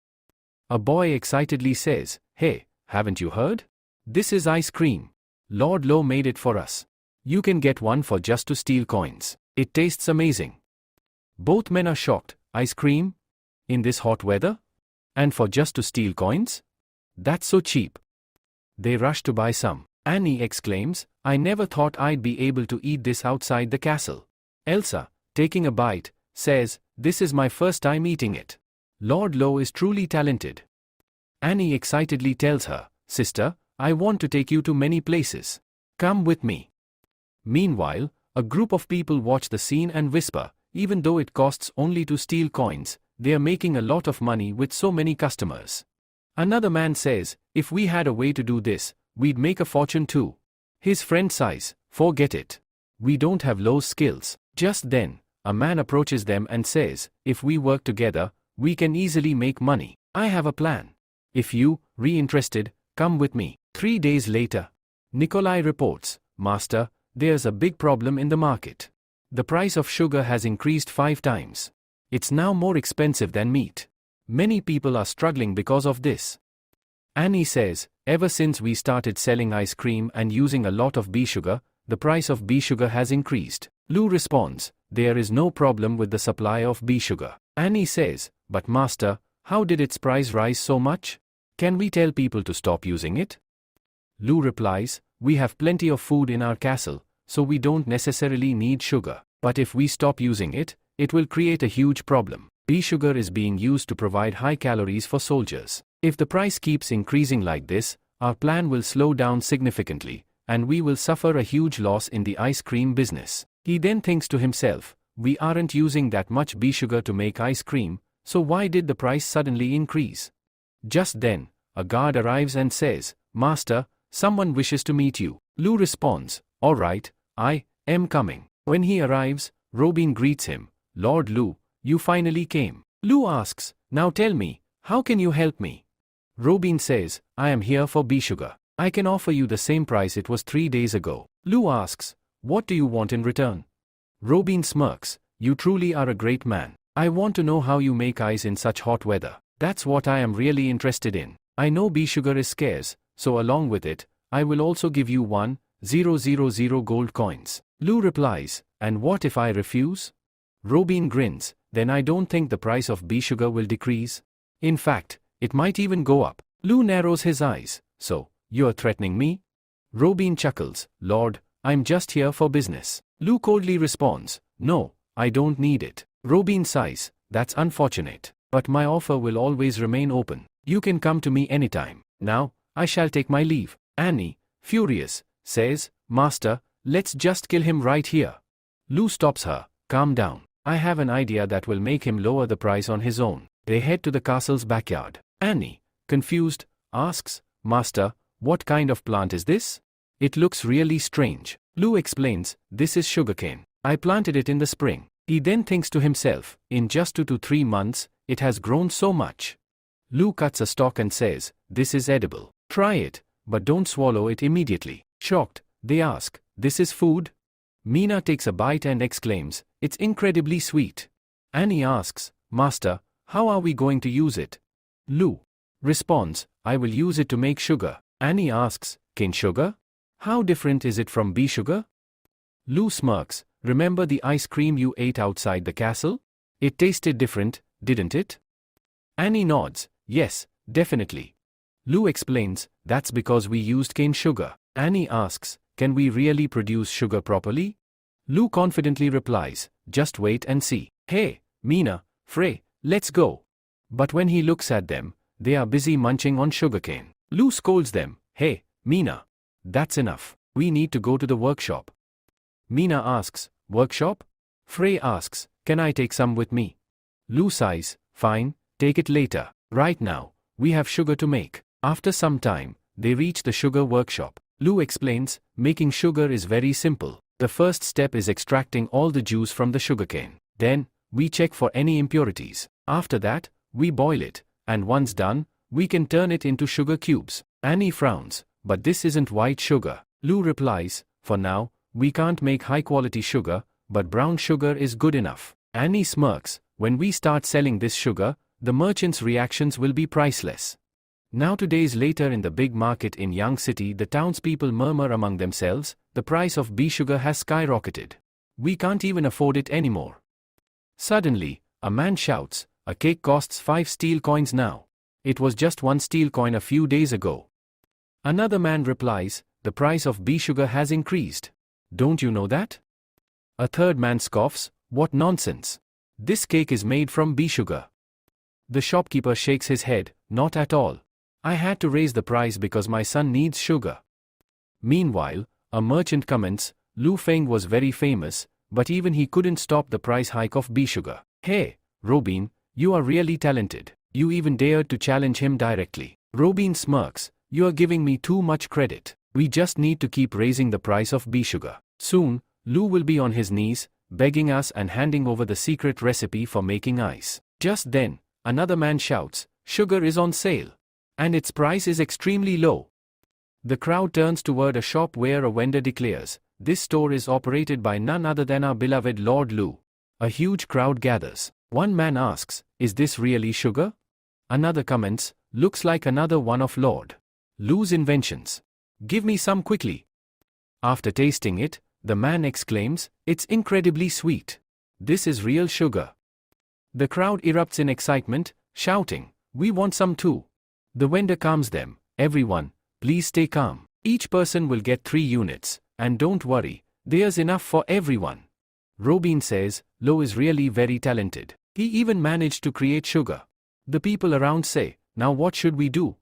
A boy excitedly says, hey, haven't you heard? This is ice cream. Lord Low made it for us. You can get one for just to steal coins. It tastes amazing. Both men are shocked. Ice cream? In this hot weather? And for just to steal coins? That's so cheap. They rush to buy some. Annie exclaims, I never thought I'd be able to eat this outside the castle. Elsa, taking a bite, says, this is my first time eating it. Lord Low is truly talented. Annie excitedly tells her, sister, I want to take you to many places. Come with me. Meanwhile, a group of people watch the scene and whisper, even though it costs only to steal coins, they are making a lot of money with so many customers. Another man says, if we had a way to do this, we'd make a fortune too. His friend sighs, forget it. We don't have Low's skills. Just then, a man approaches them and says, if we work together, we can easily make money. I have a plan. If you, interested, come with me. 3 days later, Nikolai reports, Master, there's a big problem in the market. The price of sugar has increased 5 times. It's now more expensive than meat. Many people are struggling because of this. Annie says, ever since we started selling ice cream and using a lot of bee sugar, the price of bee sugar has increased. Lou responds, there is no problem with the supply of bee sugar. Annie says, but master, how did its price rise so much? Can we tell people to stop using it? Lou replies, we have plenty of food in our castle, so we don't necessarily need sugar. But if we stop using it, it will create a huge problem. Bee sugar is being used to provide high calories for soldiers. If the price keeps increasing like this, our plan will slow down significantly, and we will suffer a huge loss in the ice cream business. He then thinks to himself, we aren't using that much bee sugar to make ice cream, so why did the price suddenly increase? Just then, a guard arrives and says, Master, someone wishes to meet you. Lou responds, all right, I am coming. When he arrives, Robin greets him, Lord Lou, you finally came. Lou asks, now tell me, how can you help me? Robin says, I am here for bee sugar. I can offer you the same price it was 3 days ago. Lou asks, what do you want in return? Robin smirks, you truly are a great man. I want to know how you make ice in such hot weather. That's what I am really interested in. I know bee sugar is scarce, so along with it, I will also give you 1,000 gold coins. Lou replies, and what if I refuse? Robin grins, then I don't think the price of bee sugar will decrease. In fact, it might even go up. Lou narrows his eyes, so, you're threatening me? Robin chuckles, Lord, I'm just here for business. Lou coldly responds, no, I don't need it. Robin sighs, that's unfortunate, but my offer will always remain open. You can come to me anytime. Now, I shall take my leave. Annie, furious, says, Master, let's just kill him right here. Lou stops her, calm down. I have an idea that will make him lower the price on his own. They head to the castle's backyard. Annie, confused, asks, Master, what kind of plant is this? It looks really strange. Lou explains, this is sugarcane. I planted it in the spring. He then thinks to himself, in just 2 to 3 months, it has grown so much. Lou cuts a stalk and says, this is edible. Try it, but don't swallow it immediately. Shocked, they ask, this is food? Mina takes a bite and exclaims, it's incredibly sweet. Annie asks, Master, how are we going to use it? Lou responds, I will use it to make sugar. Annie asks, cane sugar? How different is it from bee sugar? Lou smirks, remember the ice cream you ate outside the castle? It tasted different, didn't it? Annie nods, yes, definitely. Lou explains, that's because we used cane sugar. Annie asks, can we really produce sugar properly? Lou confidently replies, just wait and see. Hey, Mina, Frey, let's go. But when he looks at them, they are busy munching on sugarcane. Lou scolds them, hey, Mina. That's enough. We need to go to the workshop. Mina asks, workshop? Frey asks, can I take some with me? Lou sighs, fine, take it later. Right now, we have sugar to make. After some time, they reach the sugar workshop. Lou explains, making sugar is very simple. The first step is extracting all the juice from the sugarcane. Then, we check for any impurities. After that, we boil it, and once done, We can turn it into sugar cubes. Annie frowns, but this isn't white sugar. Lu replies, for now, we can't make high-quality sugar, but brown sugar is good enough. Annie smirks, when we start selling this sugar, the merchants' reactions will be priceless. Now 2 days later in the big market in Yang City, the townspeople murmur among themselves, the price of bee sugar has skyrocketed. We can't even afford it anymore. Suddenly, a man shouts, a cake costs 5 steel coins now. It was just 1 steel coin a few days ago. Another man replies, the price of bee sugar has increased. Don't you know that? A third man scoffs, what nonsense. This cake is made from bee sugar. The shopkeeper shakes his head, not at all. I had to raise the price because my son needs sugar. Meanwhile, a merchant comments, Lu Feng was very famous, but even he couldn't stop the price hike of bee sugar. Hey, Robin, you are really talented. You even dared to challenge him directly. Robin smirks, you are giving me too much credit. We just need to keep raising the price of bee sugar. Soon, Lu will be on his knees, begging us and handing over the secret recipe for making ice. Just then, another man shouts, sugar is on sale. And its price is extremely low. The crowd turns toward a shop where a vendor declares, this store is operated by none other than our beloved Lord Lu. A huge crowd gathers. One man asks, is this really sugar? Another comments, looks like another one of Lord Lu's inventions. Give me some quickly. After tasting it, the man exclaims, it's incredibly sweet. This is real sugar. The crowd erupts in excitement, shouting, we want some too. The vendor calms them, everyone, please stay calm. Each person will get 3 units, and don't worry, there's enough for everyone. Robin says, Lo is really very talented. He even managed to create sugar. The people around say, now what should we do?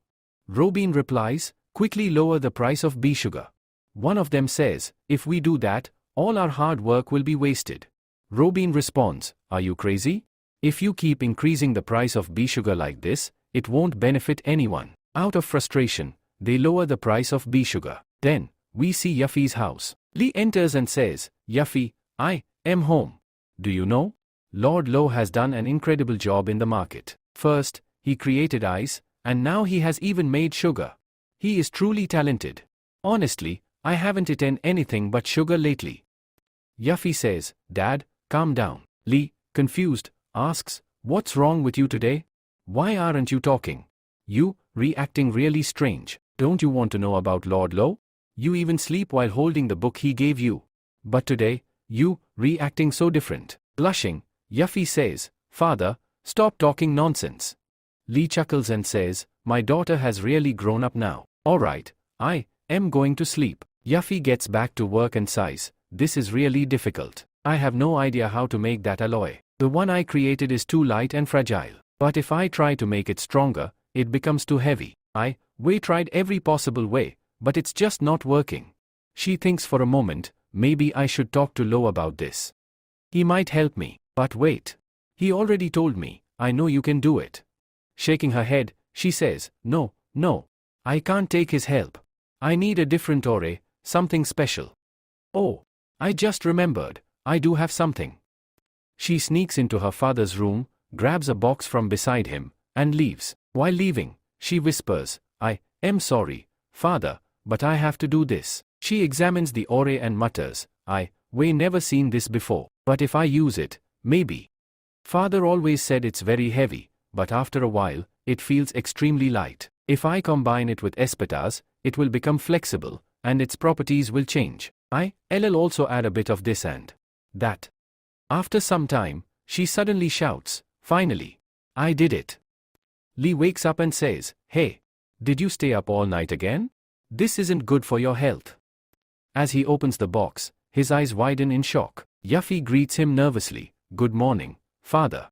Robin replies, quickly lower the price of bee sugar. One of them says, if we do that, all our hard work will be wasted. Robin responds, are you crazy? If you keep increasing the price of bee sugar like this, it won't benefit anyone. Out of frustration, they lower the price of bee sugar. Then, we see Yuffie's house. Lee enters and says, Yuffie, I am home. Do you know? Lord Lo has done an incredible job in the market. First, he created ice, and now he has even made sugar. He is truly talented. Honestly, I haven't eaten anything but sugar lately. Yuffie says, Dad, calm down. Lee, confused, asks, what's wrong with you today? Why aren't you talking? You, reacting really strange. Don't you want to know about Lord Lo? You even sleep while holding the book he gave you. But today, you, reacting so different. Blushing, Yuffie says, Father, stop talking nonsense. Lee chuckles and says, my daughter has really grown up now. Alright, I am going to sleep. Yuffie gets back to work and sighs, this is really difficult. I have no idea how to make that alloy. The one I created is too light and fragile. But if I try to make it stronger, it becomes too heavy. We tried every possible way, but it's just not working. She thinks for a moment, maybe I should talk to Lo about this. He might help me. But wait. He already told me, I know you can do it. Shaking her head, she says, no, I can't take his help. I need a different ore, something special. Oh, I just remembered, I do have something. She sneaks into her father's room, grabs a box from beside him, and leaves. While leaving, she whispers, I am sorry, Father, but I have to do this. She examines the ore and mutters, we never seen this before, but if I use it, maybe. Father always said it's very heavy, but after a while, it feels extremely light. If I combine it with escalates, it will become flexible, and its properties will change. I'll also add a bit of this and that. After some time, she suddenly shouts, finally, I did it. Lee wakes up and says, hey, did you stay up all night again? This isn't good for your health. As he opens the box, his eyes widen in shock. Yuffie greets him nervously, good morning, Father.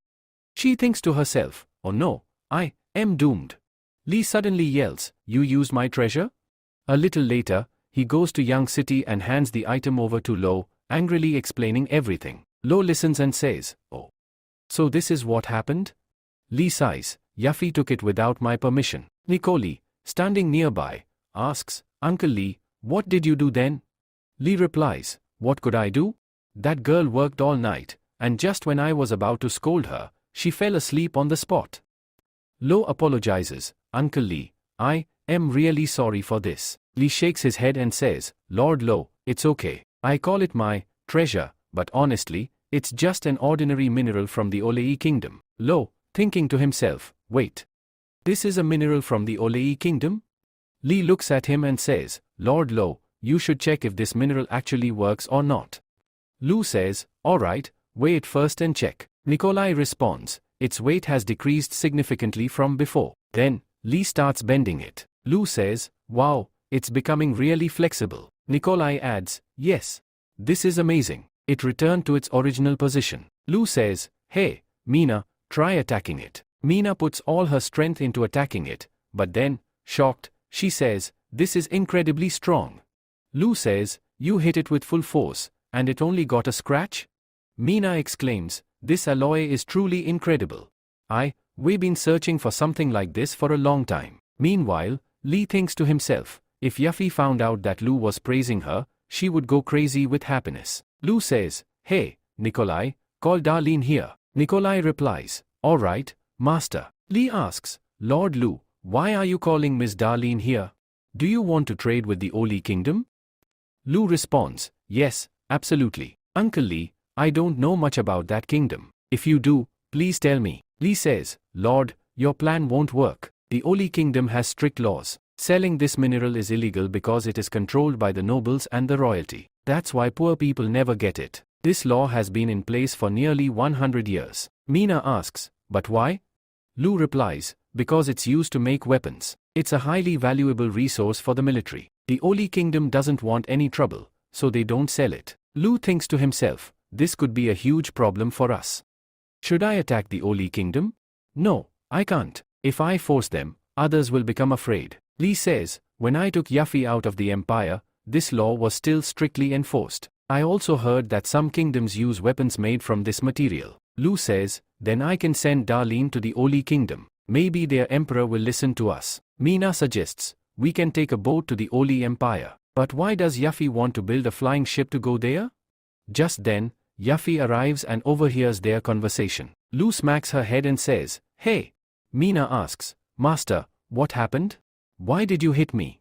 She thinks to herself, oh no, I am doomed. Lee suddenly yells, you used my treasure? A little later, he goes to Yang City and hands the item over to Lo, angrily explaining everything. Lo listens and says, oh. So this is what happened? Lee sighs, Yuffie took it without my permission. Nicole, standing nearby, asks, Uncle Lee, what did you do then? Lee replies, what could I do? That girl worked all night, and just when I was about to scold her, she fell asleep on the spot. Lo apologizes, Uncle Li, I am really sorry for this. Li shakes his head and says, Lord Lo, it's okay. I call it my treasure, but honestly, it's just an ordinary mineral from the Olei kingdom. Lo, thinking to himself, wait. This is a mineral from the Olei kingdom? Li looks at him and says, Lord Lo, you should check if this mineral actually works or not. Lu says, alright, weigh it first and check. Nikolai responds, its weight has decreased significantly from before. Then, Li starts bending it. Lu says, wow, it's becoming really flexible. Nikolai adds, yes. This is amazing. It returned to its original position. Lu says, hey, Mina, try attacking it. Mina puts all her strength into attacking it, but then, shocked, she says, this is incredibly strong. Lu says, you hit it with full force, and it only got a scratch? Mina exclaims, this alloy is truly incredible. We've been searching for something like this for a long time. Meanwhile, Li thinks to himself, if Yuffie found out that Lu was praising her, she would go crazy with happiness. Lu says, hey, Nikolai, call Darlene here. Nikolai replies, alright, master. Li asks, Lord Lu, why are you calling Miss Darlene here? Do you want to trade with the Oli kingdom? Lu responds, yes, absolutely. Uncle Li, I don't know much about that kingdom. If you do, please tell me. Li says, Lord, your plan won't work. The Oli kingdom has strict laws. Selling this mineral is illegal because it is controlled by the nobles and the royalty. That's why poor people never get it. This law has been in place for nearly 100 years. Mina asks, but why? Lu replies, because it's used to make weapons. It's a highly valuable resource for the military. The Oli kingdom doesn't want any trouble, so they don't sell it. Lu thinks to himself, this could be a huge problem for us. Should I attack the Oli kingdom? No, I can't. If I force them, others will become afraid. Li says, when I took Yuffie out of the empire, this law was still strictly enforced. I also heard that some kingdoms use weapons made from this material. Lu says, then I can send Darlene to the Oli kingdom. Maybe their emperor will listen to us. Mina suggests, we can take a boat to the Oli empire. But why does Yuffie want to build a flying ship to go there? Just then, Yuffie arrives and overhears their conversation. Lu smacks her head and says, hey. Mina asks, Master, what happened? Why did you hit me?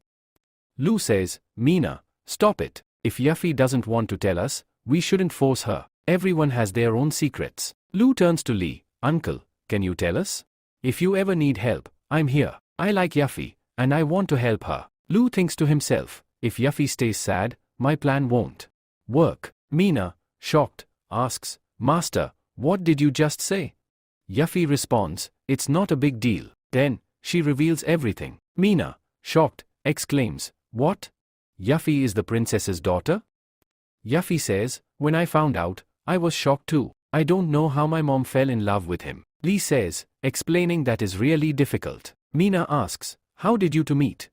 Lu says, Mina, stop it. If Yuffie doesn't want to tell us, we shouldn't force her. Everyone has their own secrets. Lu turns to Li, Uncle, can you tell us? If you ever need help, I'm here. I like Yuffie, and I want to help her. Lu thinks to himself, if Yuffie stays sad, my plan won't work. Mina, shocked, asks, Master, what did you just say? Yuffie responds, it's not a big deal. Then, she reveals everything. Mina, shocked, exclaims, what? Yuffie is the princess's daughter? Yuffie says, when I found out, I was shocked too. I don't know how my mom fell in love with him. Li says, explaining that is really difficult. Mina asks, how did you two meet?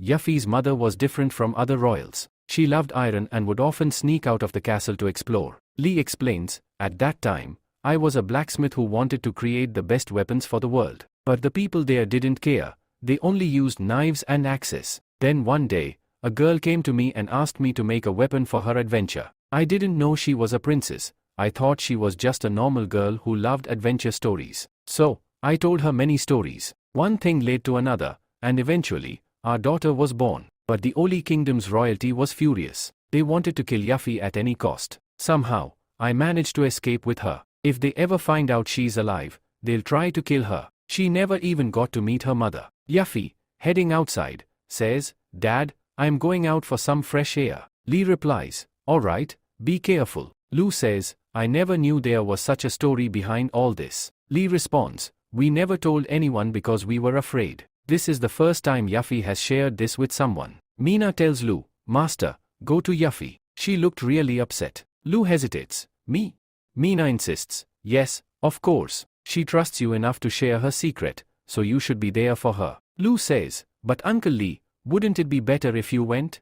Yuffie's mother was different from other royals. She loved iron and would often sneak out of the castle to explore. Li explains, at that time, I was a blacksmith who wanted to create the best weapons for the world. But the people there didn't care. They only used knives and axes. Then one day, a girl came to me and asked me to make a weapon for her adventure. I didn't know she was a princess. I thought she was just a normal girl who loved adventure stories. So, I told her many stories. One thing led to another, and eventually, our daughter was born. But the Oli kingdom's royalty was furious. They wanted to kill Yuffie at any cost. Somehow, I managed to escape with her. If they ever find out she's alive, they'll try to kill her. She never even got to meet her mother. Yuffie, heading outside, says, Dad, I'm going out for some fresh air. Li replies, alright, be careful. Lu says, I never knew there was such a story behind all this. Li responds, we never told anyone because we were afraid. This is the first time Yuffie has shared this with someone. Mina tells Lu, Master, go to Yuffie. She looked really upset. Lu hesitates. Me? Mina insists, yes, of course. She trusts you enough to share her secret, so you should be there for her. Lu says, but Uncle Li, wouldn't it be better if you went?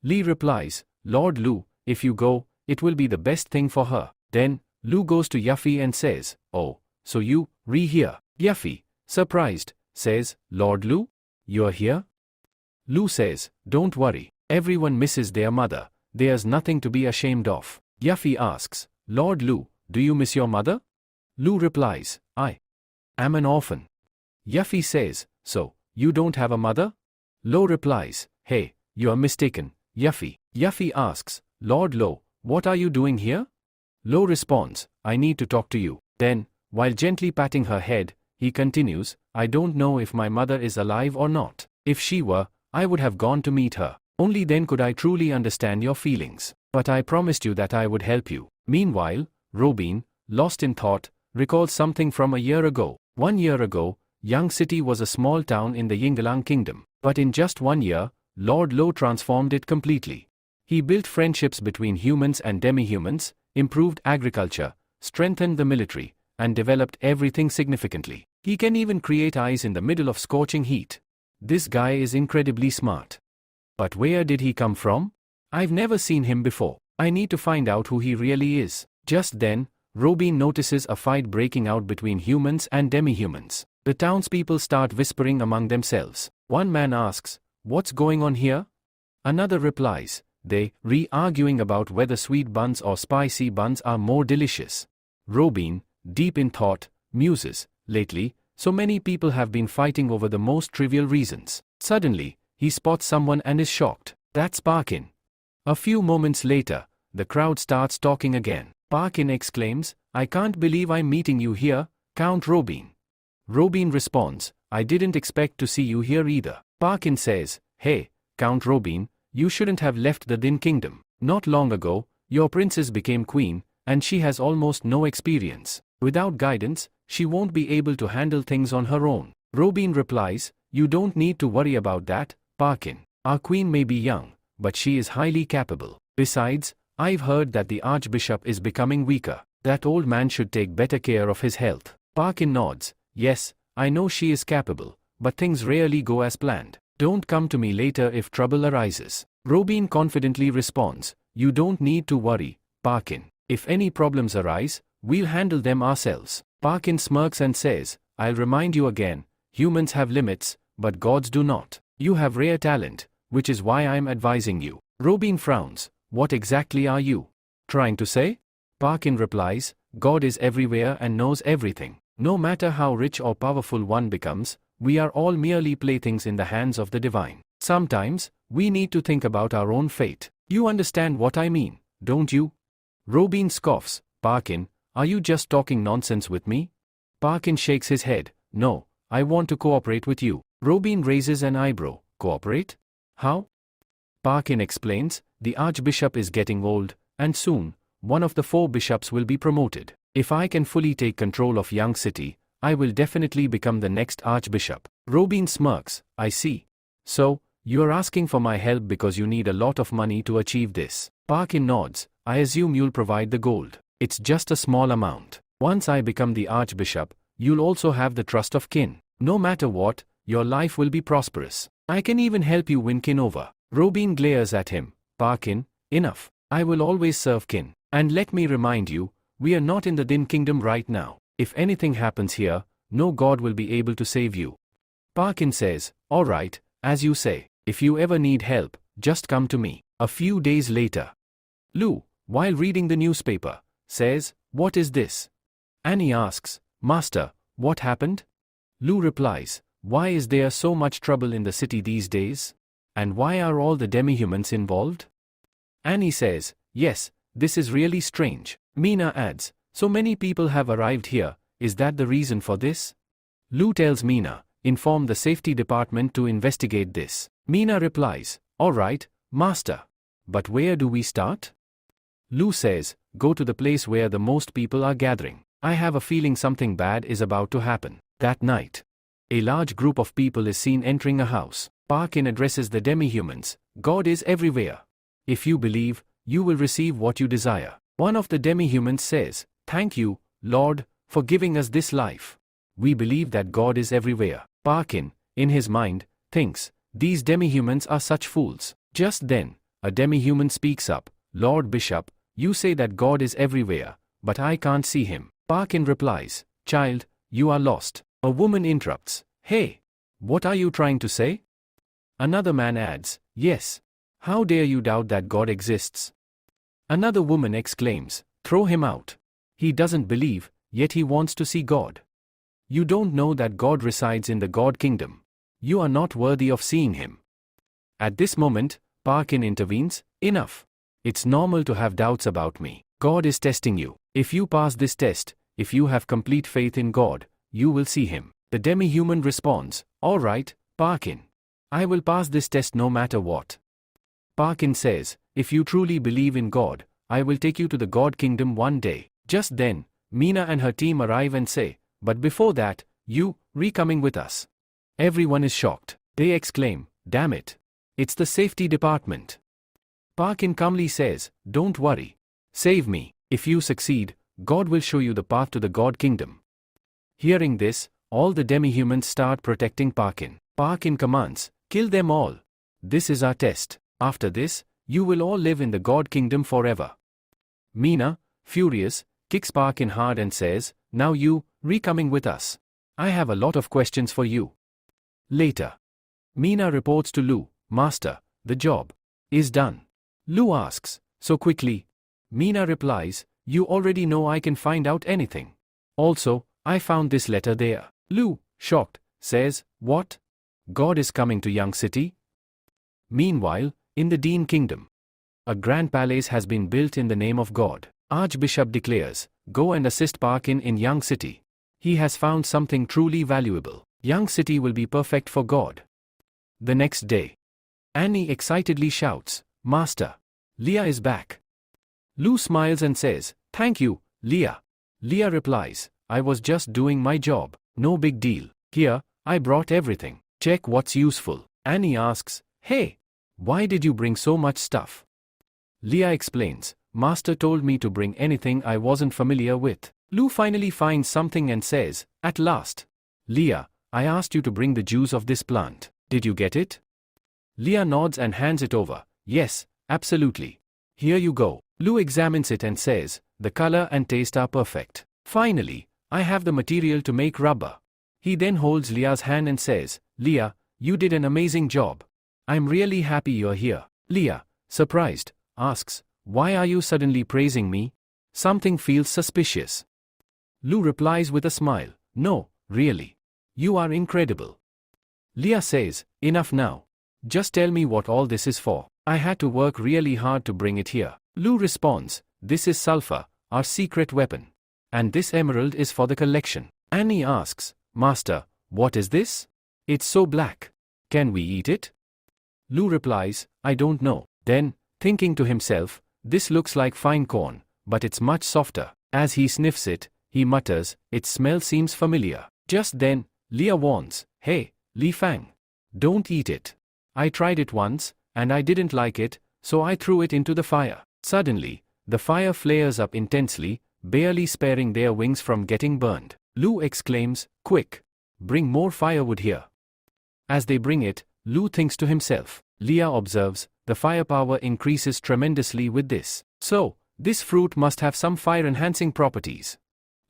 Li replies, Lord Lu, if you go, it will be the best thing for her. Then, Lu goes to Yuffie and says, oh, so you, here. Yuffie, surprised, says, Lord Lu? You're here? Lu says, don't worry, everyone misses their mother, there's nothing to be ashamed of. Yuffie asks, Lord Lu, do you miss your mother? Lu replies, I am an orphan. Yuffie says, so, You don't have a mother? Lo replies, hey, you are mistaken, Yuffie. Yuffie asks, Lord Lo, what are you doing here? Lo responds, I need to talk to you. Then, while gently patting her head, he continues, I don't know if my mother is alive or not. If she were, I would have gone to meet her. Only then could I truly understand your feelings. But I promised you that I would help you. Meanwhile, Robin, lost in thought, recalls something from a year ago. 1 year ago, Young City was a small town in the Yinggalang kingdom. But in just 1 year, Lord Lo transformed it completely. He built friendships between humans and demi-humans, improved agriculture, strengthened the military, and developed everything significantly. He can even create ice in the middle of scorching heat. This guy is incredibly smart. But where did he come from? I've never seen him before. I need to find out who he really is. Just then, Robin notices a fight breaking out between humans and demi-humans. The townspeople start whispering among themselves. One man asks, what's going on here? Another replies, they arguing about whether sweet buns or spicy buns are more delicious. Robin, deep in thought, muses, lately, so many people have been fighting over the most trivial reasons. Suddenly, he spots someone and is shocked. That's Parkin. A few moments later, the crowd starts talking again. Parkin exclaims, I can't believe I'm meeting you here, Count Robin. Robin responds, I didn't expect to see you here either. Parkin says, hey, Count Robin, you shouldn't have left the Din Kingdom. Not long ago, your princess became queen, and she has almost no experience. Without guidance, she won't be able to handle things on her own. Robin replies, you don't need to worry about that, Parkin. Our queen may be young, but she is highly capable. Besides, I've heard that the archbishop is becoming weaker. That old man should take better care of his health. Parkin nods, yes, I know she is capable, but things rarely go as planned. Don't come to me later if trouble arises. Robin confidently responds, you don't need to worry, Parkin. If any problems arise, we'll handle them ourselves. Parkin smirks and says, I'll remind you again, humans have limits, but gods do not. You have rare talent, which is why I'm advising you. Robin frowns, what exactly are you trying to say? Parkin replies, God is everywhere and knows everything. No matter how rich or powerful one becomes, we are all merely playthings in the hands of the divine. Sometimes, we need to think about our own fate. You understand what I mean, don't you? Robin scoffs, Parkin, are you just talking nonsense with me? Parkin shakes his head, no, I want to cooperate with you. Robin raises an eyebrow, cooperate? How? Parkin explains, the archbishop is getting old, and soon, one of the 4 bishops will be promoted. If I can fully take control of Young City, I will definitely become the next archbishop. Robin smirks, I see. So, you are asking for my help because you need a lot of money to achieve this. Parkin nods, I assume you'll provide the gold. It's just a small amount. Once I become the archbishop, you'll also have the trust of kin. No matter what, your life will be prosperous. I can even help you win kin over. Robin glares at him, Parkin, enough. I will always serve kin. And let me remind you, we are not in the Din Kingdom right now. If anything happens here, no god will be able to save you. Parkin says, alright, as you say, if you ever need help, just come to me. A few days later, Lou, while reading the newspaper, says, what is this? Annie asks, Master, what happened? Lou replies, why is there so much trouble in the city these days? And why are all the demi-humans involved? Annie says, yes, this is really strange. Mina adds, so many people have arrived here, is that the reason for this? Lou tells Mina, inform the safety department to investigate this. Mina replies, alright, Master. But where do we start? Lou says, go to the place where the most people are gathering. I have a feeling something bad is about to happen. That night, a large group of people is seen entering a house. Parkin addresses the demi-humans, God is everywhere. If you believe, you will receive what you desire. One of the demi-humans says, thank you, Lord, for giving us this life. We believe that God is everywhere. Parkin, in his mind, thinks, these demi-humans are such fools. Just then, a demi-human speaks up, Lord Bishop, you say that God is everywhere, but I can't see him. Parkin replies, child, you are lost. A woman interrupts, hey, what are you trying to say? Another man adds, yes. How dare you doubt that God exists? Another woman exclaims, throw him out. He doesn't believe, yet he wants to see God. You don't know that God resides in the God kingdom. You are not worthy of seeing him. At this moment, Parkin intervenes, enough. It's normal to have doubts about me. God is testing you. If you pass this test, if you have complete faith in God, you will see him. The demi-human responds, all right, Parkin. I will pass this test no matter what. Parkin says, if you truly believe in God, I will take you to the God Kingdom one day. Just then, Mina and her team arrive and say, but before that, you, coming with us. Everyone is shocked. They exclaim, damn it. It's the safety department. Parkin calmly says, don't worry. Save me. If you succeed, God will show you the path to the God Kingdom. Hearing this, all the demi-humans start protecting Parkin. Parkin commands, kill them all. This is our test. After this, you will all live in the God Kingdom forever. Mina, furious, kicks Parkin hard and says, now you, coming with us. I have a lot of questions for you. Later, Mina reports to Lu, Master, the job is done. Lu asks, so quickly? Mina replies, you already know I can find out anything. Also, I found this letter there. Lu, shocked, says, what? God is coming to Young City? Meanwhile, in the Dean Kingdom, a grand palace has been built in the name of God. Archbishop declares, go and assist Parkin in Young City. He has found something truly valuable. Young City will be perfect for God. The next day, Annie excitedly shouts, Master, Leah is back. Lu smiles and says, thank you, Leah. Leah replies, I was just doing my job. No big deal. Here, I brought everything. Check what's useful. Annie asks, hey, why did you bring so much stuff? Leah explains, Master told me to bring anything I wasn't familiar with. Lu finally finds something and says, at last. Leah, I asked you to bring the juice of this plant. Did you get it? Leah nods and hands it over. Yes, absolutely. Here you go. Lu examines it and says, the color and taste are perfect. Finally, I have the material to make rubber. He then holds Leah's hand and says, Leah, you did an amazing job. I'm really happy you're here. Leah, surprised, asks, why are you suddenly praising me? Something feels suspicious. Lu replies with a smile, no, really. You are incredible. Leah says, enough now. Just tell me what all this is for. I had to work really hard to bring it here. Lu responds, this is sulfur, our secret weapon. And this emerald is for the collection. Annie asks, Master, what is this? It's so black. Can we eat it? Lu replies, I don't know. Then, thinking to himself, this looks like fine corn, but it's much softer. As he sniffs it, he mutters, its smell seems familiar. Just then, Leah warns, hey, Li Fang. Don't eat it. I tried it once, and I didn't like it, so I threw it into the fire. Suddenly, the fire flares up intensely, barely sparing their wings from getting burned. Lu exclaims, quick! Bring more firewood here. As they bring it, Lu thinks to himself. Leah observes, the firepower increases tremendously with this. So, this fruit must have some fire-enhancing properties.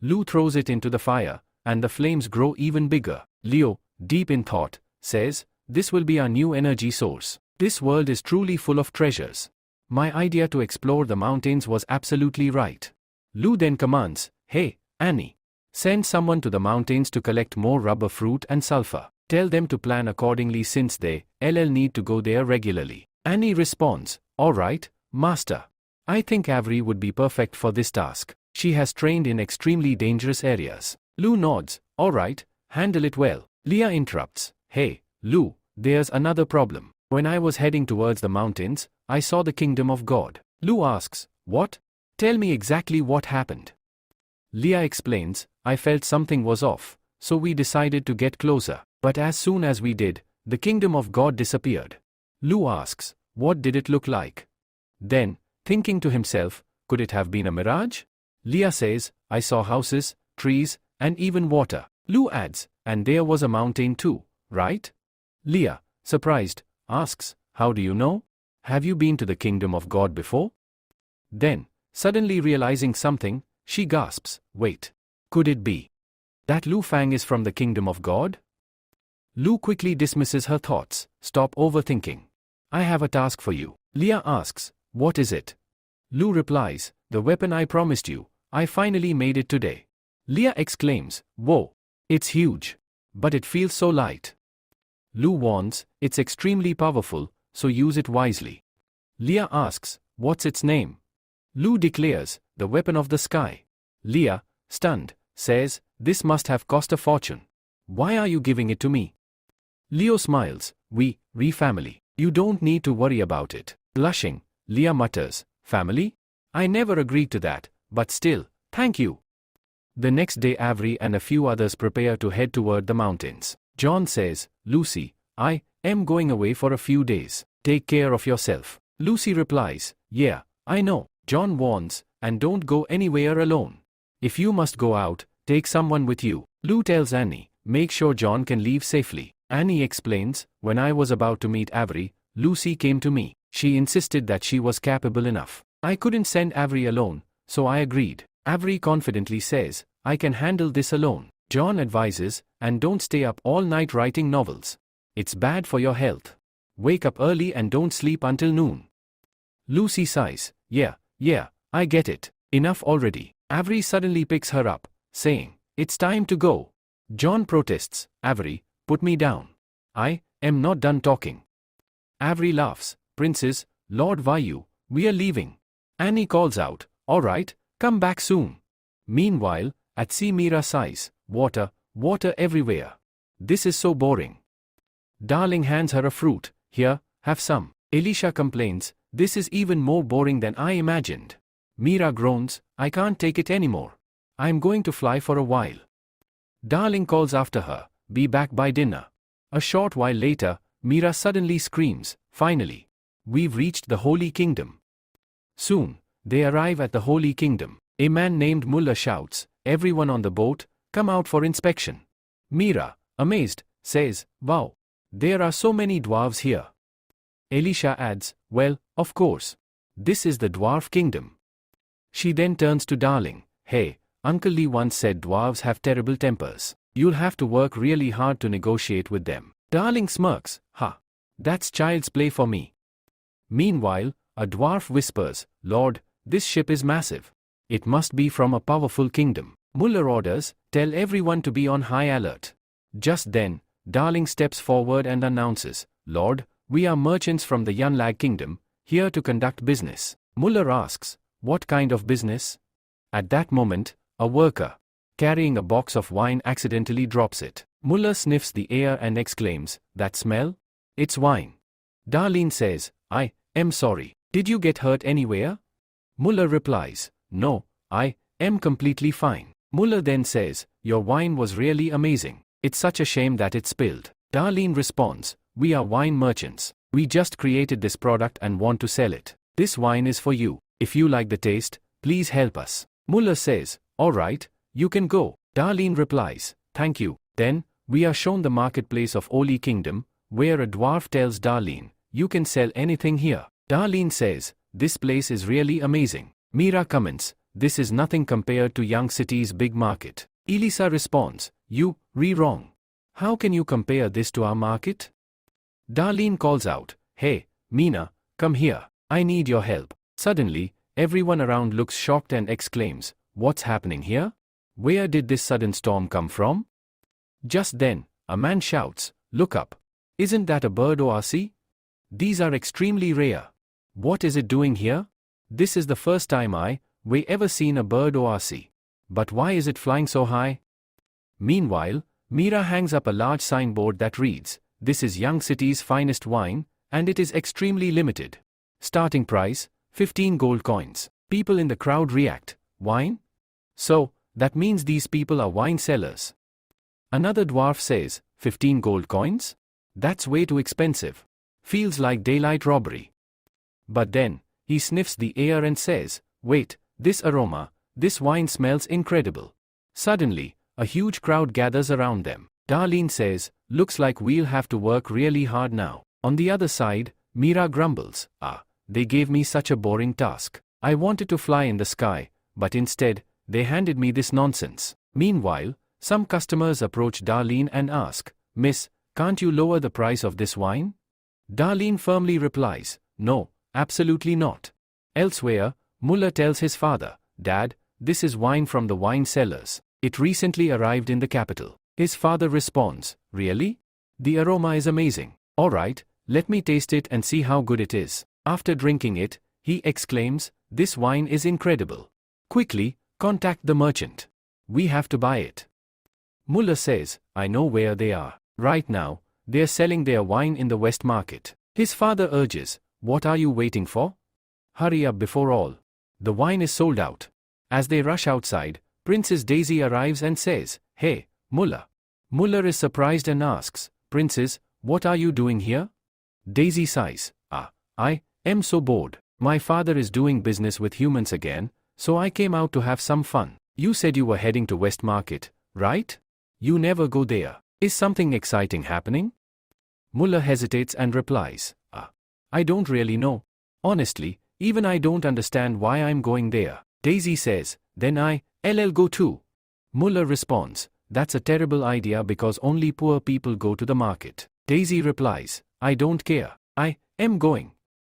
Lu throws it into the fire, and the flames grow even bigger. Leo, deep in thought, says, this will be our new energy source. This world is truly full of treasures. My idea to explore the mountains was absolutely right. Lu then commands, hey, Annie. Send someone to the mountains to collect more rubber fruit and sulfur. Tell them to plan accordingly since they, need to go there regularly. Annie responds, alright, Master. I think Avery would be perfect for this task. She has trained in extremely dangerous areas. Lu nods, alright, handle it well. Leah interrupts, hey, Lu, there's another problem. When I was heading towards the mountains, I saw the kingdom of God. Lu asks, what? Tell me exactly what happened. Leah explains, I felt something was off, so we decided to get closer. But as soon as we did, the kingdom of God disappeared. Lu asks, what did it look like? Then, thinking to himself, could it have been a mirage? Leah says, I saw houses, trees, and even water. Lu adds, and there was a mountain too, right? Leah, surprised, asks, how do you know? Have you been to the kingdom of God before? Then, suddenly realizing something, she gasps, wait. Could it be that Lu Fang is from the kingdom of God? Lu quickly dismisses her thoughts, stop overthinking. I have a task for you. Leah asks, what is it? Lu replies, the weapon I promised you, I finally made it today. Leah exclaims, whoa, it's huge. But it feels so light. Lu warns, it's extremely powerful, so use it wisely. Leah asks, what's its name? Lu declares, the weapon of the sky. Leah, stunned, says, this must have cost a fortune. Why are you giving it to me? Leo smiles, we family. You don't need to worry about it. Blushing, Leah mutters, family? I never agreed to that, but still, thank you. The next day Avery and a few others prepare to head toward the mountains. John says, Lucy, I am going away for a few days. Take care of yourself. Lucy replies, yeah, I know. John warns, and don't go anywhere alone. If you must go out, take someone with you. Lou tells Annie, make sure John can leave safely. Annie explains, when I was about to meet Avery, Lucy came to me. She insisted that she was capable enough. I couldn't send Avery alone, so I agreed. Avery confidently says, I can handle this alone. John advises, and don't stay up all night writing novels. It's bad for your health. Wake up early and don't sleep until noon. Lucy sighs, yeah, I get it. Enough already. Avery suddenly picks her up, saying, it's time to go. John protests, Avery, put me down. I am not done talking. Avery laughs, Princess, Lord Vayu, we are leaving. Annie calls out, all right, come back soon. Meanwhile, at sea Mira sighs, water everywhere. This is so boring. Darling hands her a fruit, here, have some. Elisha complains, this is even more boring than I imagined. Mira groans, I can't take it anymore. I'm going to fly for a while. Darling calls after her, be back by dinner. A short while later, Mira suddenly screams, finally. We've reached the Holy Kingdom. Soon, they arrive at the Holy Kingdom. A man named Mullah shouts, everyone on the boat, come out for inspection. Mira, amazed, says, wow, there are so many dwarves here. Elisha adds, well, of course. This is the Dwarf Kingdom. She then turns to Darling, hey, Uncle Lee once said dwarves have terrible tempers. You'll have to work really hard to negotiate with them. Darling smirks, that's child's play for me. Meanwhile, a dwarf whispers, Lord, this ship is massive. It must be from a powerful kingdom. Mullah orders, tell everyone to be on high alert. Just then, Darling steps forward and announces, Lord, we are merchants from the Yunlag Kingdom, here to conduct business. Mullah asks, what kind of business? At that moment, a worker, carrying a box of wine accidentally drops it. Mullah sniffs the air and exclaims, that smell? It's wine. Darlene says, I am sorry. Did you get hurt anywhere? Mullah replies, no, I am completely fine. Mullah then says, your wine was really amazing. It's such a shame that it spilled. Darlene responds, we are wine merchants. We just created this product and want to sell it. This wine is for you. If you like the taste, please help us. Mullah says, all right, you can go. Darlene replies, thank you. Then, we are shown the marketplace of Holy Kingdom, where a dwarf tells Darlene, you can sell anything here. Darlene says, this place is really amazing. Mira comments, this is nothing compared to Young City's big market. Elisa responds, you wrong. How can you compare this to our market? Darlene calls out, hey, Mina, come here. I need your help. Suddenly, everyone around looks shocked and exclaims, what's happening here? Where did this sudden storm come from? Just then, a man shouts, look up. Isn't that a bird ORC? These are extremely rare. What is it doing here? This is the first time we ever seen a bird ORC. But why is it flying so high? Meanwhile, Mira hangs up a large signboard that reads, this is Young City's finest wine, and it is extremely limited. Starting price, 15 gold coins. People in the crowd react, wine? So, that means these people are wine sellers. Another dwarf says, 15 gold coins? That's way too expensive. Feels like daylight robbery. But then, he sniffs the air and says, wait, this aroma, this wine smells incredible. Suddenly, a huge crowd gathers around them. Darlene says, looks like we'll have to work really hard now. On the other side, Mira grumbles, they gave me such a boring task. I wanted to fly in the sky, but instead, they handed me this nonsense. Meanwhile, some customers approach Darlene and ask, Miss, can't you lower the price of this wine? Darlene firmly replies, no, absolutely not. Elsewhere, Mullah tells his father, Dad, this is wine from the wine cellars. It recently arrived in the capital. His father responds, really? The aroma is amazing. Alright, let me taste it and see how good it is. After drinking it, he exclaims, this wine is incredible. Quickly, contact the merchant. We have to buy it. Mullah says, I know where they are. Right now, they're selling their wine in the West Market. His father urges, what are you waiting for? Hurry up before all. The wine is sold out. As they rush outside, Princess Daisy arrives and says, hey, Mullah. Mullah is surprised and asks, Princess, what are you doing here? Daisy sighs, I am so bored. My father is doing business with humans again, so I came out to have some fun. You said you were heading to West Market, right? You never go there. Is something exciting happening? Mullah hesitates and replies, I don't really know. Honestly, even I don't understand why I'm going there. Daisy says, then I'll go too. Mullah responds, that's a terrible idea because only poor people go to the market. Daisy replies, I don't care. I am going.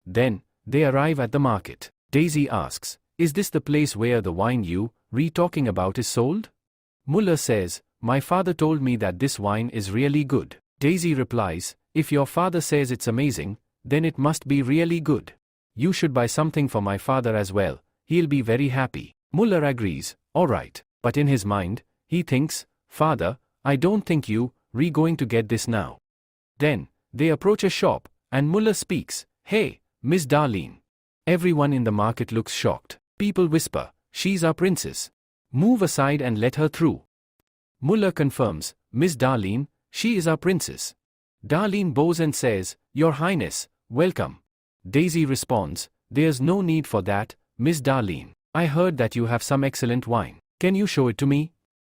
Then, they arrive at the market. Daisy asks, is this the place where the wine you talking about is sold? Mullah says, my father told me that this wine is really good. Daisy replies, if your father says it's amazing, then it must be really good. You should buy something for my father as well, he'll be very happy. Mullah agrees, alright, but in his mind, he thinks, Father, I don't think you going to get this now. Then, they approach a shop, and Mullah speaks, hey, Miss Darlene. Everyone in the market looks shocked. People whisper, she's our princess. Move aside and let her through. Mullah confirms, Miss Darlene, she is our princess. Darlene bows and says, Your Highness, welcome. Daisy responds, there's no need for that, Miss Darlene. I heard that you have some excellent wine. Can you show it to me?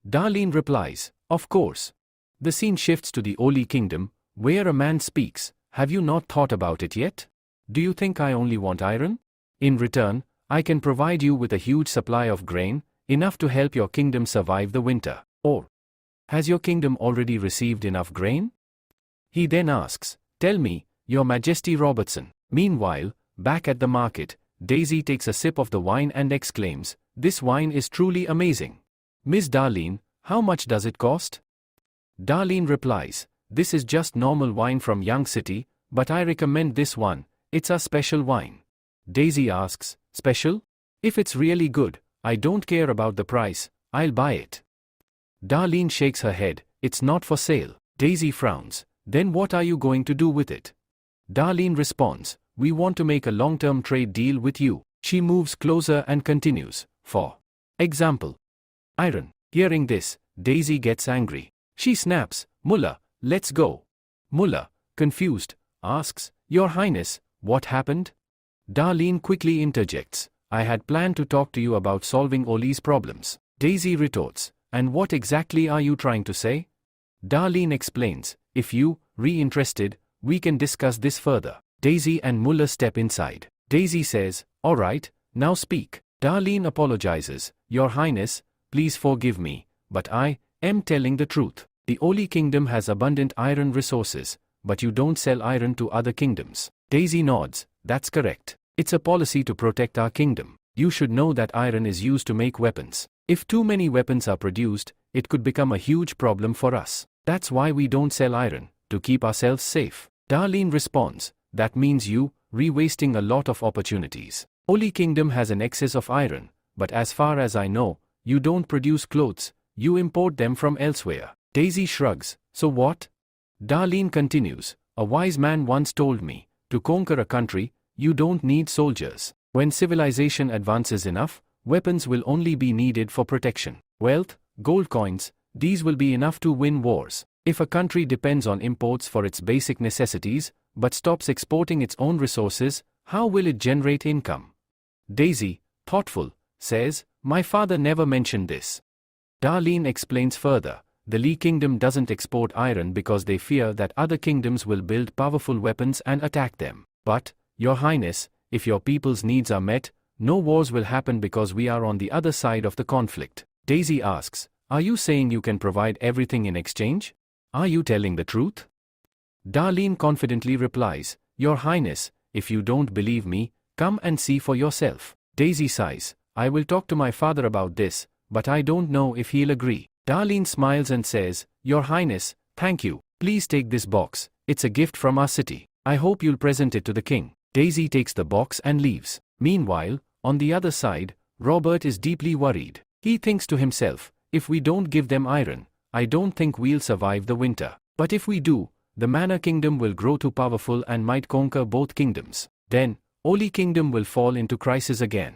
Darlene replies, of course. The scene shifts to the Oli Kingdom, where a man speaks, have you not thought about it yet? Do you think I only want iron? In return, I can provide you with a huge supply of grain, enough to help your kingdom survive the winter. Or, has your kingdom already received enough grain? He then asks, tell me, Your Majesty Robertson. Meanwhile, back at the market, Daisy takes a sip of the wine and exclaims, this wine is truly amazing. Miss Darlene, how much does it cost? Darlene replies, this is just normal wine from Young City, but I recommend this one, it's a special wine. Daisy asks, special? If it's really good, I don't care about the price, I'll buy it. Darlene shakes her head, it's not for sale. Daisy frowns, then what are you going to do with it? Darlene responds, we want to make a long-term trade deal with you. She moves closer and continues, for example, iron. Hearing this, Daisy gets angry. She snaps, Mullah, let's go. Mullah, confused, asks, Your Highness, what happened? Darlene quickly interjects, I had planned to talk to you about solving Oli's problems. Daisy retorts, and what exactly are you trying to say? Darlene explains, if you interested, we can discuss this further. Daisy and Mullah step inside. Daisy says, alright, now speak. Darlene apologizes, Your Highness, please forgive me, but I am telling the truth. The Oli Kingdom has abundant iron resources, but you don't sell iron to other kingdoms. Daisy nods, that's correct. It's a policy to protect our kingdom. You should know that iron is used to make weapons. If too many weapons are produced, it could become a huge problem for us. That's why we don't sell iron, to keep ourselves safe. Darlene responds, that means you wasting a lot of opportunities. Oli Kingdom has an excess of iron, but as far as I know, you don't produce clothes, you import them from elsewhere. Daisy shrugs, so what? Darlene continues, a wise man once told me, to conquer a country, you don't need soldiers. When civilization advances enough, weapons will only be needed for protection. Wealth, gold coins, these will be enough to win wars. If a country depends on imports for its basic necessities, but stops exporting its own resources, how will it generate income? Daisy, thoughtful, says, my father never mentioned this. Darlene explains further, the Li Kingdom doesn't export iron because they fear that other kingdoms will build powerful weapons and attack them. But, Your Highness, if your people's needs are met, no wars will happen because we are on the other side of the conflict. Daisy asks, are you saying you can provide everything in exchange? Are you telling the truth? Darlene confidently replies, Your Highness, if you don't believe me, come and see for yourself. Daisy sighs, I will talk to my father about this, but I don't know if he'll agree. Darlene smiles and says, Your Highness, thank you. Please take this box, it's a gift from our city. I hope you'll present it to the king. Daisy takes the box and leaves. Meanwhile, on the other side, Robert is deeply worried. He thinks to himself, if we don't give them iron, I don't think we'll survive the winter. But if we do, the Manor Kingdom will grow too powerful and might conquer both kingdoms. Then, Oli Kingdom will fall into crisis again.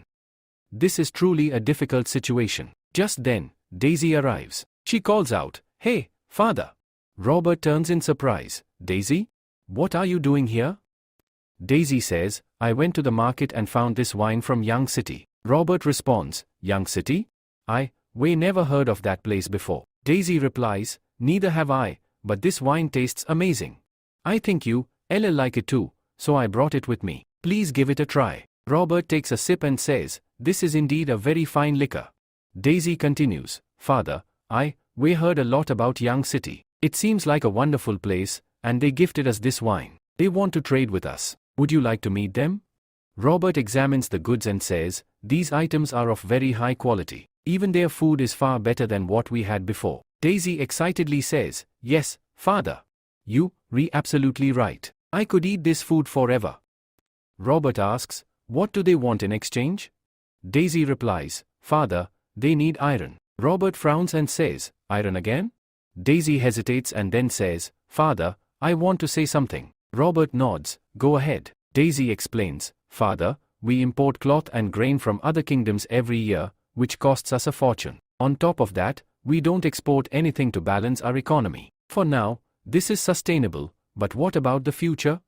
This is truly a difficult situation. Just then, Daisy arrives. She calls out, "Hey, father!" Robert turns in surprise. "Daisy? What are you doing here?" Daisy says, "I went to the market and found this wine from Young City." Robert responds, "Young City? We never heard of that place before." Daisy replies, "Neither have I, but this wine tastes amazing. I think you'll like it too, so I brought it with me. Please give it a try." Robert takes a sip and says, "This is indeed a very fine liquor." Daisy continues, "Father, we heard a lot about Young City. It seems like a wonderful place, and they gifted us this wine. They want to trade with us. Would you like to meet them?" Robert examines the goods and says, "These items are of very high quality. Even their food is far better than what we had before." Daisy excitedly says, "Yes, father. You're absolutely right. I could eat this food forever." Robert asks, "What do they want in exchange?" Daisy replies, "Father, they need iron." Robert frowns and says, "Iron again?" Daisy hesitates and then says, "Father, I want to say something." Robert nods, "Go ahead." Daisy explains, "Father, we import cloth and grain from other kingdoms every year, which costs us a fortune. On top of that, we don't export anything to balance our economy. For now, this is sustainable, but what about the future?"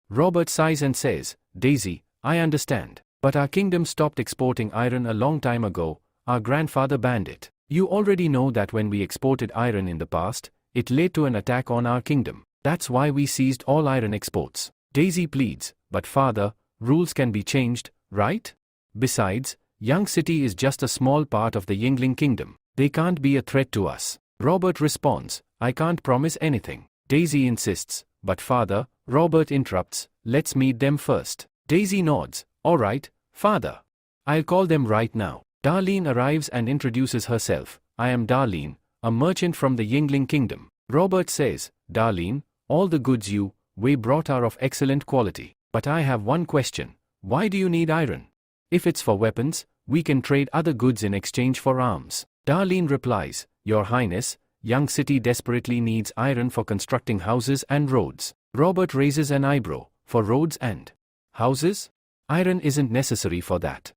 Robert sighs and says, "Daisy, I understand. But our kingdom stopped exporting iron a long time ago. Our grandfather banned it. You already know that when we exported iron in the past, it led to an attack on our kingdom. That's why we seized all iron exports." Daisy pleads, "But father, rules can be changed, right? Besides, Young City is just a small part of the Yingling kingdom. They can't be a threat to us." Robert responds, "I can't promise anything." Daisy insists, "But father," Robert interrupts, "let's meet them first." Daisy nods, "All right, father. I'll call them right now." Darlene arrives and introduces herself. "I am Darlene, a merchant from the Yingling kingdom." Robert says, "Darlene, all the goods we brought are of excellent quality. But I have one question. Why do you need iron? If it's for weapons, we can trade other goods in exchange for arms." Darlene replies, "Your Highness, Young City desperately needs iron for constructing houses and roads." Robert raises an eyebrow. "For roads and houses? Iron isn't necessary for that."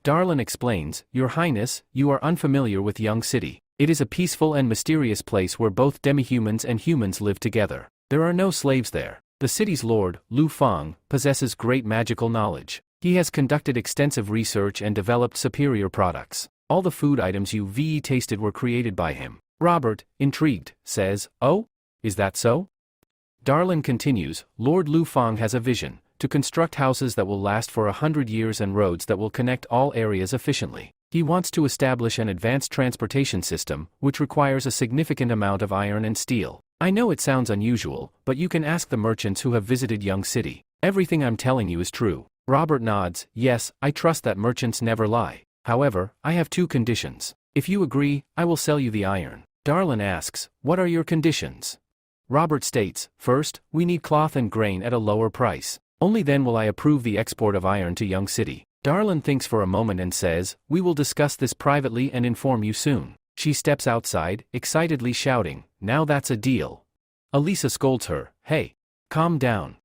Darlene explains, "Your Highness, you are unfamiliar with Young City. It is a peaceful and mysterious place where both demi-humans and humans live together. There are no slaves there. The city's lord, Lu Fang, possesses great magical knowledge. He has conducted extensive research and developed superior products. All the food items you've tasted were created by him." Robert, intrigued, says, "Oh? Is that so?" Darlene continues, "Lord Lu Fang has a vision, to construct houses that will last for 100 years and roads that will connect all areas efficiently. He wants to establish an advanced transportation system, which requires a significant amount of iron and steel. I know it sounds unusual, but you can ask the merchants who have visited Young City. Everything I'm telling you is true." Robert nods, "Yes, I trust that merchants never lie. However, I have 2 conditions. If you agree, I will sell you the iron." Darlene asks, "What are your conditions?" Robert states, "First, we need cloth and grain at a lower price. Only then will I approve the export of iron to Young City." Darlene thinks for a moment and says, "We will discuss this privately and inform you soon." She steps outside, excitedly shouting, "Now that's a deal." Elisa scolds her, "Hey, calm down."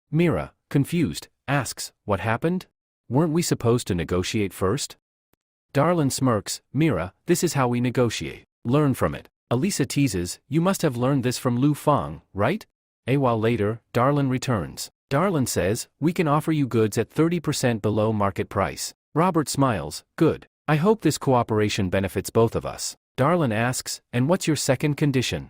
Mira, confused, asks, "What happened? Weren't we supposed to negotiate first?" Darlene smirks, "Mira, this is how we negotiate. Learn from it." Elisa teases, "You must have learned this from Lu Fang, right?" A while later, Darlene returns. Darlene says, "We can offer you goods at 30% below market price." Robert smiles, "Good. I hope this cooperation benefits both of us." Darlene asks, "And what's your second condition?"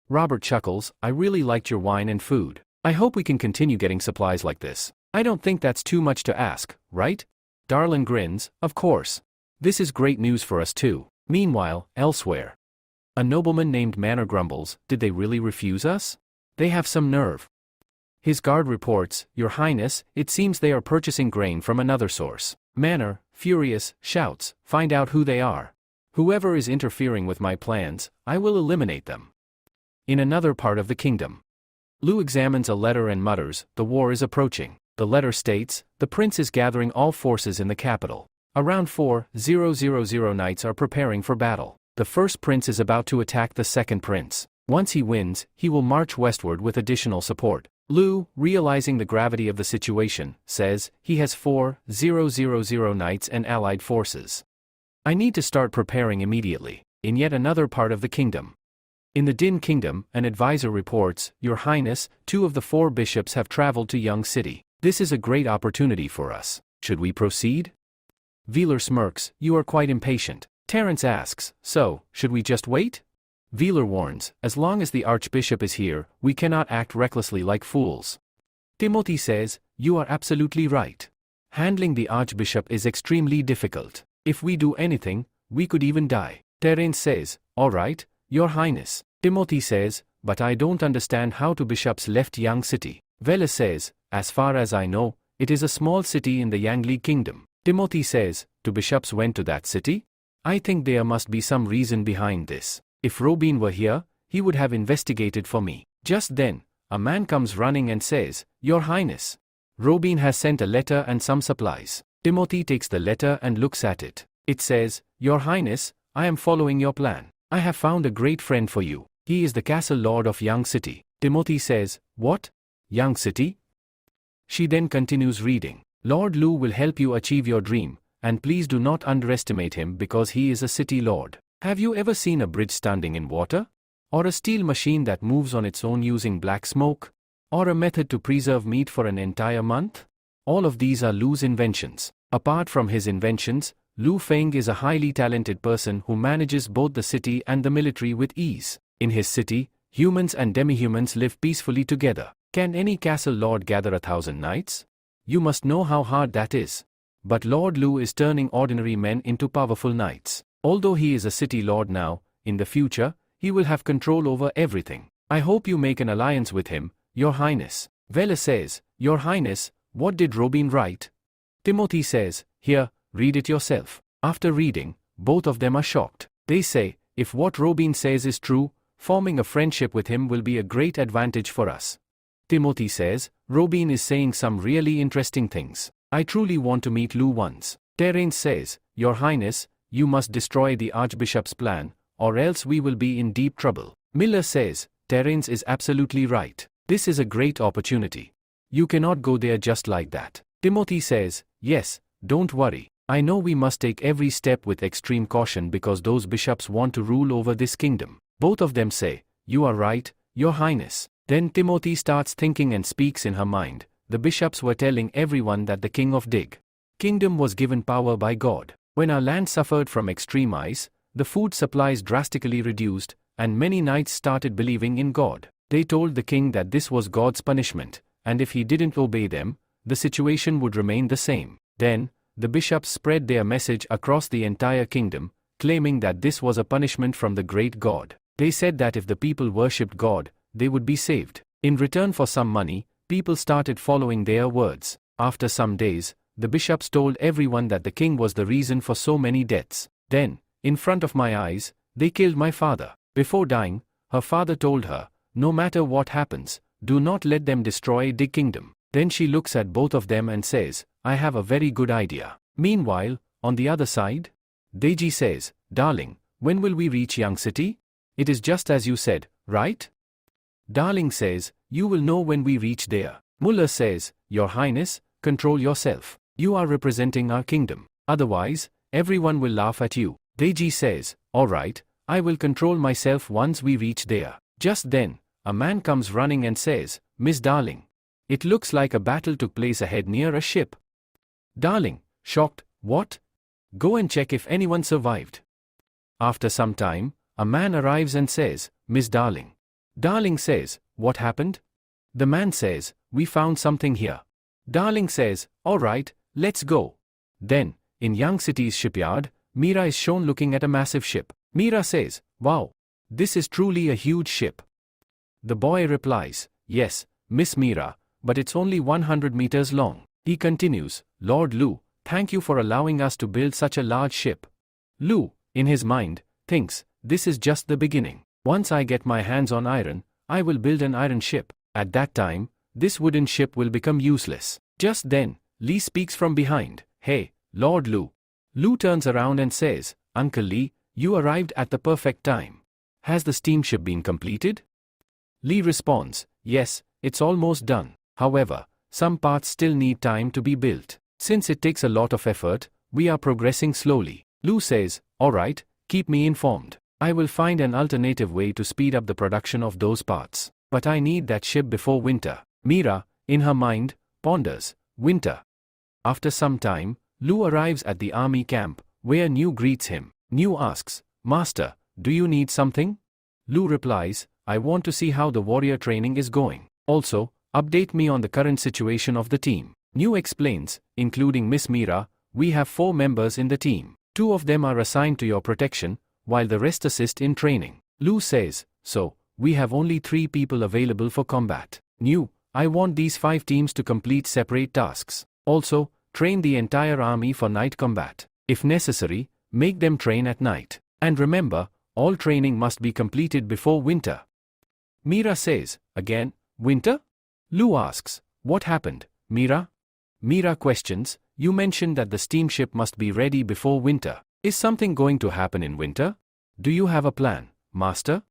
Robert chuckles, "I really liked your wine and food. I hope we can continue getting supplies like this. I don't think that's too much to ask, right?" Darlene grins, "Of course. This is great news for us too." Meanwhile, elsewhere, a nobleman named Manor grumbles, "Did they really refuse us? They have some nerve." His guard reports, "Your Highness, it seems they are purchasing grain from another source." Manor, furious, shouts, "Find out who they are. Whoever is interfering with my plans, I will eliminate them." In another part of the kingdom, Lu examines a letter and mutters, the war is approaching. The letter states, the prince is gathering all forces in the capital. Around 4,000 knights are preparing for battle. The first prince is about to attack the second prince. Once he wins, he will march westward with additional support. Lu, realizing the gravity of the situation, says, he has 4,000 knights and allied forces. I need to start preparing immediately. In yet another part of the kingdom. In the Din kingdom, an advisor reports, Your Highness, 2 of the 4 bishops have traveled to Young City. This is a great opportunity for us. Should we proceed? Wheeler smirks, you are quite impatient. Terence asks, so, should we just wait? Wheeler warns, as long as the archbishop is here, we cannot act recklessly like fools. Timothy says, you are absolutely right. Handling the archbishop is extremely difficult. If we do anything, we could even die. Terence says, all right, Your Highness. Timothy says, but I don't understand how 2 bishops left Yang City. Vela says, as far as I know, it is a small city in the Yangli kingdom. Timothy says, 2 bishops went to that city? I think there must be some reason behind this. If Robin were here, he would have investigated for me. Just then, a man comes running and says, Your Highness. Robin has sent a letter and some supplies. Timothy takes the letter and looks at it. It says, Your Highness, I am following your plan. I have found a great friend for you. He is the castle lord of Young City. Timothy says, what? Young City? She then continues reading. Lord Lu will help you achieve your dream, and please do not underestimate him because he is a city lord. Have you ever seen a bridge standing in water? Or a steel machine that moves on its own using black smoke? Or a method to preserve meat for an entire month? All of these are Lu's inventions. Apart from his inventions, Lu Feng is a highly talented person who manages both the city and the military with ease. In his city, humans and demi-humans live peacefully together. Can any castle lord gather 1,000 knights? You must know how hard that is. But Lord Lu is turning ordinary men into powerful knights. Although he is a city lord now, in the future, he will have control over everything. I hope you make an alliance with him, Your Highness. Vela says, Your Highness, what did Robin write? Timothy says, here, read it yourself. After reading, both of them are shocked. They say, if what Robin says is true, forming a friendship with him will be a great advantage for us. Timothy says, Robin is saying some really interesting things. I truly want to meet Lu once. Terence says, Your Highness, you must destroy the Archbishop's plan, or else we will be in deep trouble. Miller says, Terence is absolutely right. This is a great opportunity. You cannot go there just like that. Timothy says, yes, don't worry. I know we must take every step with extreme caution because those bishops want to rule over this kingdom. Both of them say, you are right, Your Highness. Then Timothy starts thinking and speaks in her mind. The bishops were telling everyone that the king of Dig kingdom was given power by God. When our land suffered from extreme ice, the food supplies drastically reduced, and many knights started believing in God. They told the king that this was God's punishment, and if he didn't obey them, the situation would remain the same. Then, the bishops spread their message across the entire kingdom, claiming that this was a punishment from the great God. They said that if the people worshipped God, they would be saved. In return for some money, people started following their words. After some days, the bishops told everyone that the king was the reason for so many deaths. Then, in front of my eyes, they killed my father. Before dying, her father told her, no matter what happens, do not let them destroy the kingdom. Then she looks at both of them and says, I have a very good idea. Meanwhile, on the other side, Deji says, Darling, when will we reach Young City? It is just as you said, right? Darling says, you will know when we reach there. Muller says, Your Highness, control yourself. You are representing our kingdom. Otherwise, everyone will laugh at you. Deji says, all right, I will control myself once we reach there. Just then, a man comes running and says, Miss Darling. It looks like a battle took place ahead near a ship. Darling, shocked, what? Go and check if anyone survived. After some time, a man arrives and says, Miss Darling. Darling says, what happened? The man says, we found something here. Darling says, all right, let's go. Then, in Young City's shipyard, Mira is shown looking at a massive ship. Mira says, wow, this is truly a huge ship. The boy replies, yes, Miss Mira, but it's only 100 meters long. He continues, Lord Lu, thank you for allowing us to build such a large ship. Lu, in his mind, thinks, this is just the beginning. Once I get my hands on iron, I will build an iron ship. At that time, this wooden ship will become useless. Just then, Lee speaks from behind. Hey, Lord Lu. Lu turns around and says, Uncle Lee, you arrived at the perfect time. Has the steamship been completed? Lee responds, yes, it's almost done. However, some parts still need time to be built. Since it takes a lot of effort, we are progressing slowly. Lu says, alright, keep me informed. I will find an alternative way to speed up the production of those parts. But I need that ship before winter. Mira, in her mind, ponders, winter. After some time, Lu arrives at the army camp, where Nu greets him. Nu asks, Master, do you need something? Lu replies, I want to see how the warrior training is going. Also, update me on the current situation of the team. Nu explains, including Miss Mira, we have 4 members in the team. 2 of them are assigned to your protection, while the rest assist in training. Lu says, so, we have only 3 people available for combat. Nu, I want these 5 teams to complete separate tasks. Also, train the entire army for night combat. If necessary, make them train at night. And remember, all training must be completed before winter. Mira says, again, winter? Lu asks, what happened, Mira? Mira questions, you mentioned that the steamship must be ready before winter. Is something going to happen in winter? Do you have a plan, Master?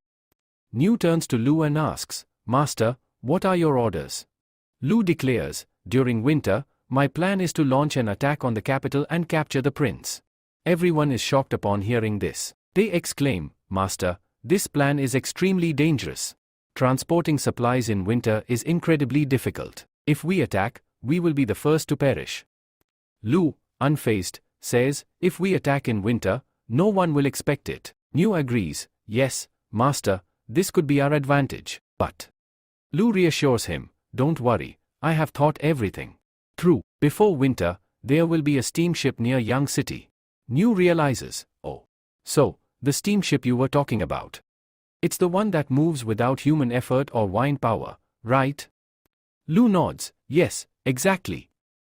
Nu turns to Lu and asks, Master, what are your orders? Lu declares, during winter, my plan is to launch an attack on the capital and capture the prince. Everyone is shocked upon hearing this. They exclaim, Master, this plan is extremely dangerous. Transporting supplies in winter is incredibly difficult. If we attack, we will be the first to perish. Lu, unfazed, says, if we attack in winter, no one will expect it. Nu agrees, yes, Master, this could be our advantage. But Lu reassures him, don't worry, I have thought everything through. Before winter, there will be a steamship near Yang City. Nu realizes, oh. So, the steamship you were talking about. It's the one that moves without human effort or wind power, right? Lu nods, yes, exactly.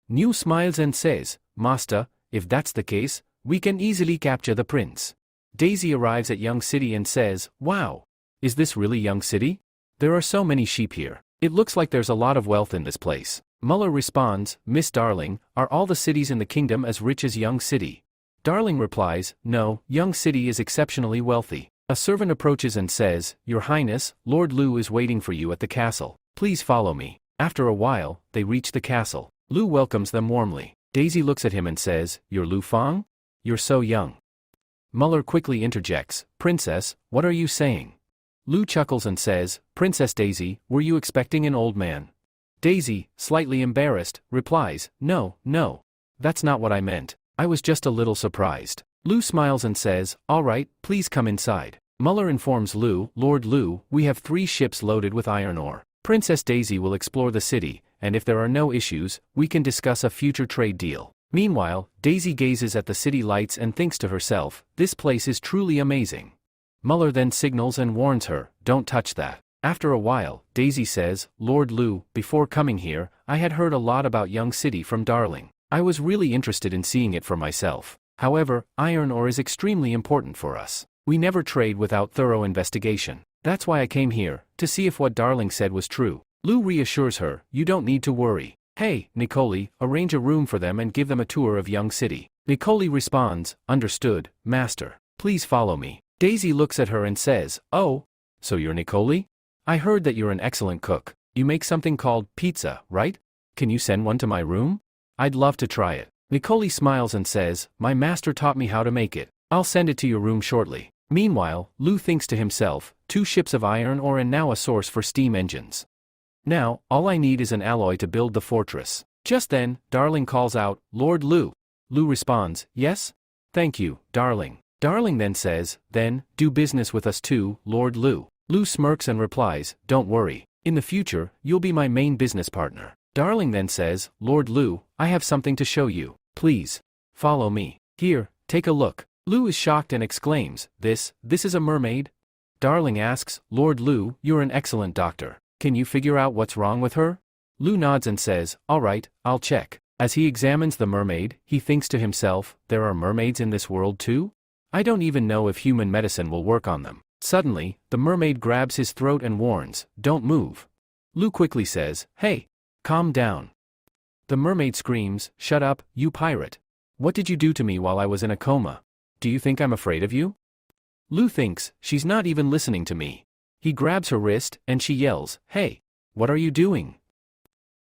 Nu smiles and says, Master, if that's the case, we can easily capture the prince. Daisy arrives at Young City and says, wow, is this really Young City? There are so many sheep here. It looks like there's a lot of wealth in this place. Muller responds, Miss Darling, are all the cities in the kingdom as rich as Young City? Darling replies, no, Young City is exceptionally wealthy. A servant approaches and says, Your Highness, Lord Lu is waiting for you at the castle. Please follow me. After a while, they reach the castle. Lu welcomes them warmly. Daisy looks at him and says, You're Lu Fang? You're so young. Muller quickly interjects, Princess, what are you saying? Lu chuckles and says, Princess Daisy, were you expecting an old man? Daisy, slightly embarrassed, replies, No, that's not what I meant. I was just a little surprised. Lu smiles and says, all right, please come inside. Muller informs Lu, Lord Lu, we have 3 ships loaded with iron ore. Princess Daisy will explore the city, and if there are no issues, we can discuss a future trade deal. Meanwhile, Daisy gazes at the city lights and thinks to herself, this place is truly amazing. Muller then signals and warns her, don't touch that. After a while, Daisy says, Lord Lu, before coming here, I had heard a lot about Young City from Darling. I was really interested in seeing it for myself. However, iron ore is extremely important for us. We never trade without thorough investigation. That's why I came here, to see if what Darling said was true. Lu reassures her, you don't need to worry. Hey, Nicole, arrange a room for them and give them a tour of Young City. Nicole responds, understood, Master. Please follow me. Daisy looks at her and says, oh, so you're Nicole? I heard that you're an excellent cook. You make something called pizza, right? Can you send one to my room? I'd love to try it. Nicole smiles and says, my master taught me how to make it. I'll send it to your room shortly. Meanwhile, Lu thinks to himself, 2 ships of iron ore and now a source for steam engines. Now, all I need is an alloy to build the fortress. Just then, Darling calls out, Lord Lu. Lu responds, yes? Thank you, Darling. Darling then says, then, do business with us too, Lord Lu. Lu smirks and replies, don't worry. In the future, you'll be my main business partner. Darling then says, Lord Lu, I have something to show you. Please, follow me. Here, take a look. Lu is shocked and exclaims, this is a mermaid? Darling asks, Lord Lu, you're an excellent doctor. Can you figure out what's wrong with her? Lu nods and says, alright, I'll check. As he examines the mermaid, he thinks to himself, there are mermaids in this world too? I don't even know if human medicine will work on them. Suddenly, the mermaid grabs his throat and warns, "Don't move." Lu quickly says, "Hey, calm down." The mermaid screams, "Shut up, you pirate. What did you do to me while I was in a coma? Do you think I'm afraid of you?" Lu thinks, she's not even listening to me. He grabs her wrist, and she yells, "Hey, what are you doing?"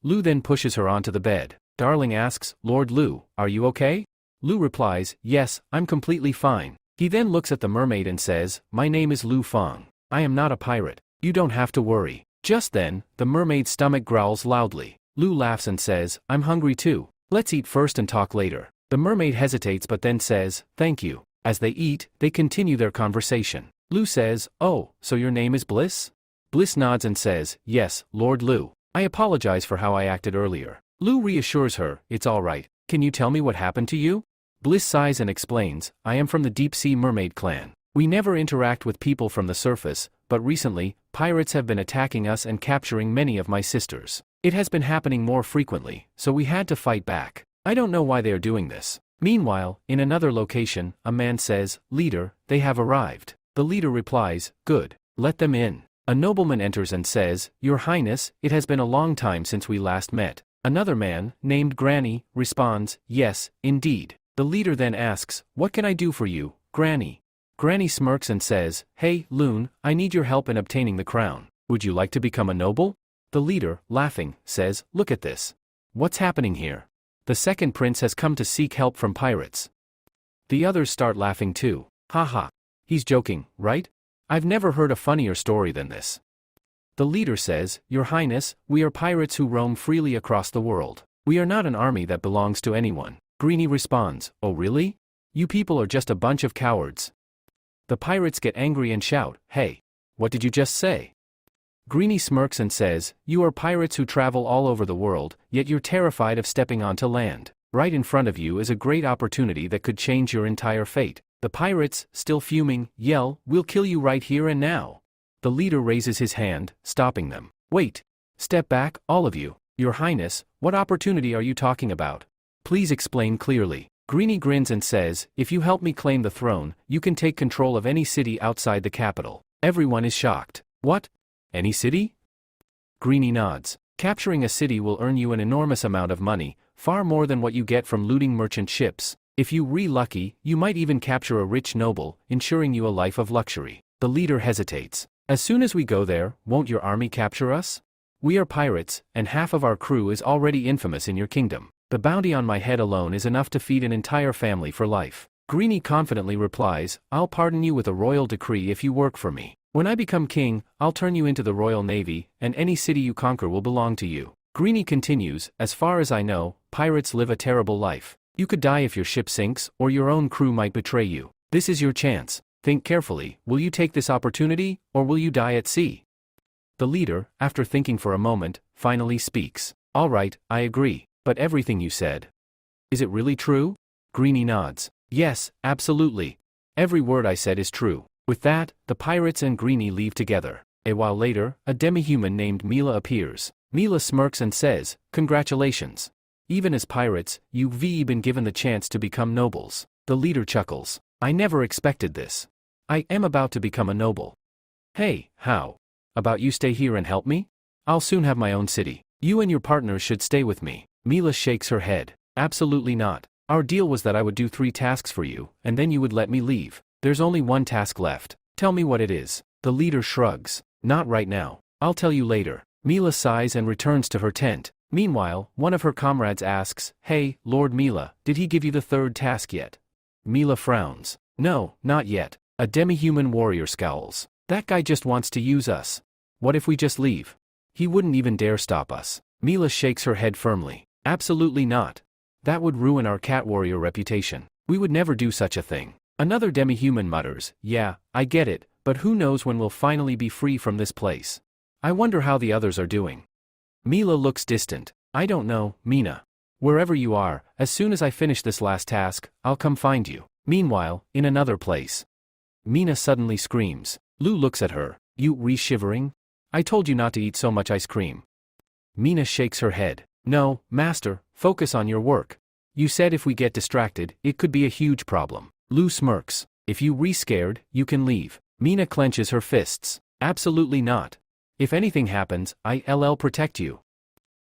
Lu then pushes her onto the bed. Darling asks, "Lord Lu, are you okay?" Lu replies, "Yes, I'm completely fine." He then looks at the mermaid and says, "My name is Lu Feng. I am not a pirate. You don't have to worry." Just then, the mermaid's stomach growls loudly. Lu laughs and says, "I'm hungry too. Let's eat first and talk later." The mermaid hesitates but then says, "Thank you." As they eat, they continue their conversation. Lu says, "Oh, so your name is Bliss?" Bliss nods and says, "Yes, Lord Lu. I apologize for how I acted earlier." Lu reassures her, "It's all right. Can you tell me what happened to you?" Bliss sighs and explains, "I am from the deep-sea mermaid clan. We never interact with people from the surface, but recently, pirates have been attacking us and capturing many of my sisters. It has been happening more frequently, so we had to fight back. I don't know why they are doing this." Meanwhile, in another location, a man says, "Leader, they have arrived." The leader replies, "Good. Let them in." A nobleman enters and says, "Your Highness, it has been a long time since we last met." Another man, named Granny, responds, "Yes, indeed." The leader then asks, "What can I do for you, Granny?" Granny smirks and says, "Hey, Loon, I need your help in obtaining the crown. Would you like to become a noble?" The leader, laughing, says, "Look at this. What's happening here? The second prince has come to seek help from pirates." The others start laughing too. "Haha. He's joking, right? I've never heard a funnier story than this." The leader says, "Your Highness, we are pirates who roam freely across the world. We are not an army that belongs to anyone." Greenie responds, "Oh really? You people are just a bunch of cowards." The pirates get angry and shout, "Hey, what did you just say?" Greenie smirks and says, "You are pirates who travel all over the world, yet you're terrified of stepping onto land. Right in front of you is a great opportunity that could change your entire fate." The pirates, still fuming, yell, "We'll kill you right here and now." The leader raises his hand, stopping them. "Wait. Step back, all of you. Your Highness, what opportunity are you talking about? Please explain clearly." Greenie grins and says, "If you help me claim the throne, you can take control of any city outside the capital." Everyone is shocked. "What? Any city?" Greenie nods. "Capturing a city will earn you an enormous amount of money, far more than what you get from looting merchant ships. If you're lucky, you might even capture a rich noble, ensuring you a life of luxury." The leader hesitates. "As soon as we go there, won't your army capture us? We are pirates, and half of our crew is already infamous in your kingdom. The bounty on my head alone is enough to feed an entire family for life." Greenie confidently replies, "I'll pardon you with a royal decree if you work for me. When I become king, I'll turn you into the Royal Navy, and any city you conquer will belong to you." Greenie continues, "As far as I know, pirates live a terrible life. You could die if your ship sinks, or your own crew might betray you. This is your chance. Think carefully, will you take this opportunity, or will you die at sea?" The leader, after thinking for a moment, finally speaks. "All right, I agree. But everything you said. Is it really true?" Greenie nods. "Yes, absolutely. Every word I said is true." With that, the pirates and Greenie leave together. A while later, a demi-human named Mila appears. Mila smirks and says, "Congratulations. Even as pirates, you've been given the chance to become nobles." The leader chuckles. "I never expected this. I am about to become a noble." "Hey, how about you stay here and help me? I'll soon have my own city. You and your partners should stay with me." Mila shakes her head. "Absolutely not. Our deal was that I would do 3 tasks for you, and then you would let me leave. There's only one task left. Tell me what it is." The leader shrugs. "Not right now. I'll tell you later." Mila sighs and returns to her tent. Meanwhile, one of her comrades asks, "Hey, Lord Mila, did he give you the 3rd task yet?" Mila frowns. "No, not yet." A demi-human warrior scowls. "That guy just wants to use us. What if we just leave? He wouldn't even dare stop us." Mila shakes her head firmly. "Absolutely not. That would ruin our cat warrior reputation. We would never do such a thing." Another demi-human mutters, "Yeah, I get it, but who knows when we'll finally be free from this place. I wonder how the others are doing." Mila looks distant. "I don't know, Mina. Wherever you are, as soon as I finish this last task, I'll come find you." Meanwhile, in another place. Mina suddenly screams. Lu looks at her. "You shivering? I told you not to eat so much ice cream." Mina shakes her head. "No, master, focus on your work. You said if we get distracted, it could be a huge problem." Lu smirks. "If you scared, you can leave." Mina clenches her fists. Absolutely not. If anything happens, I'll protect you.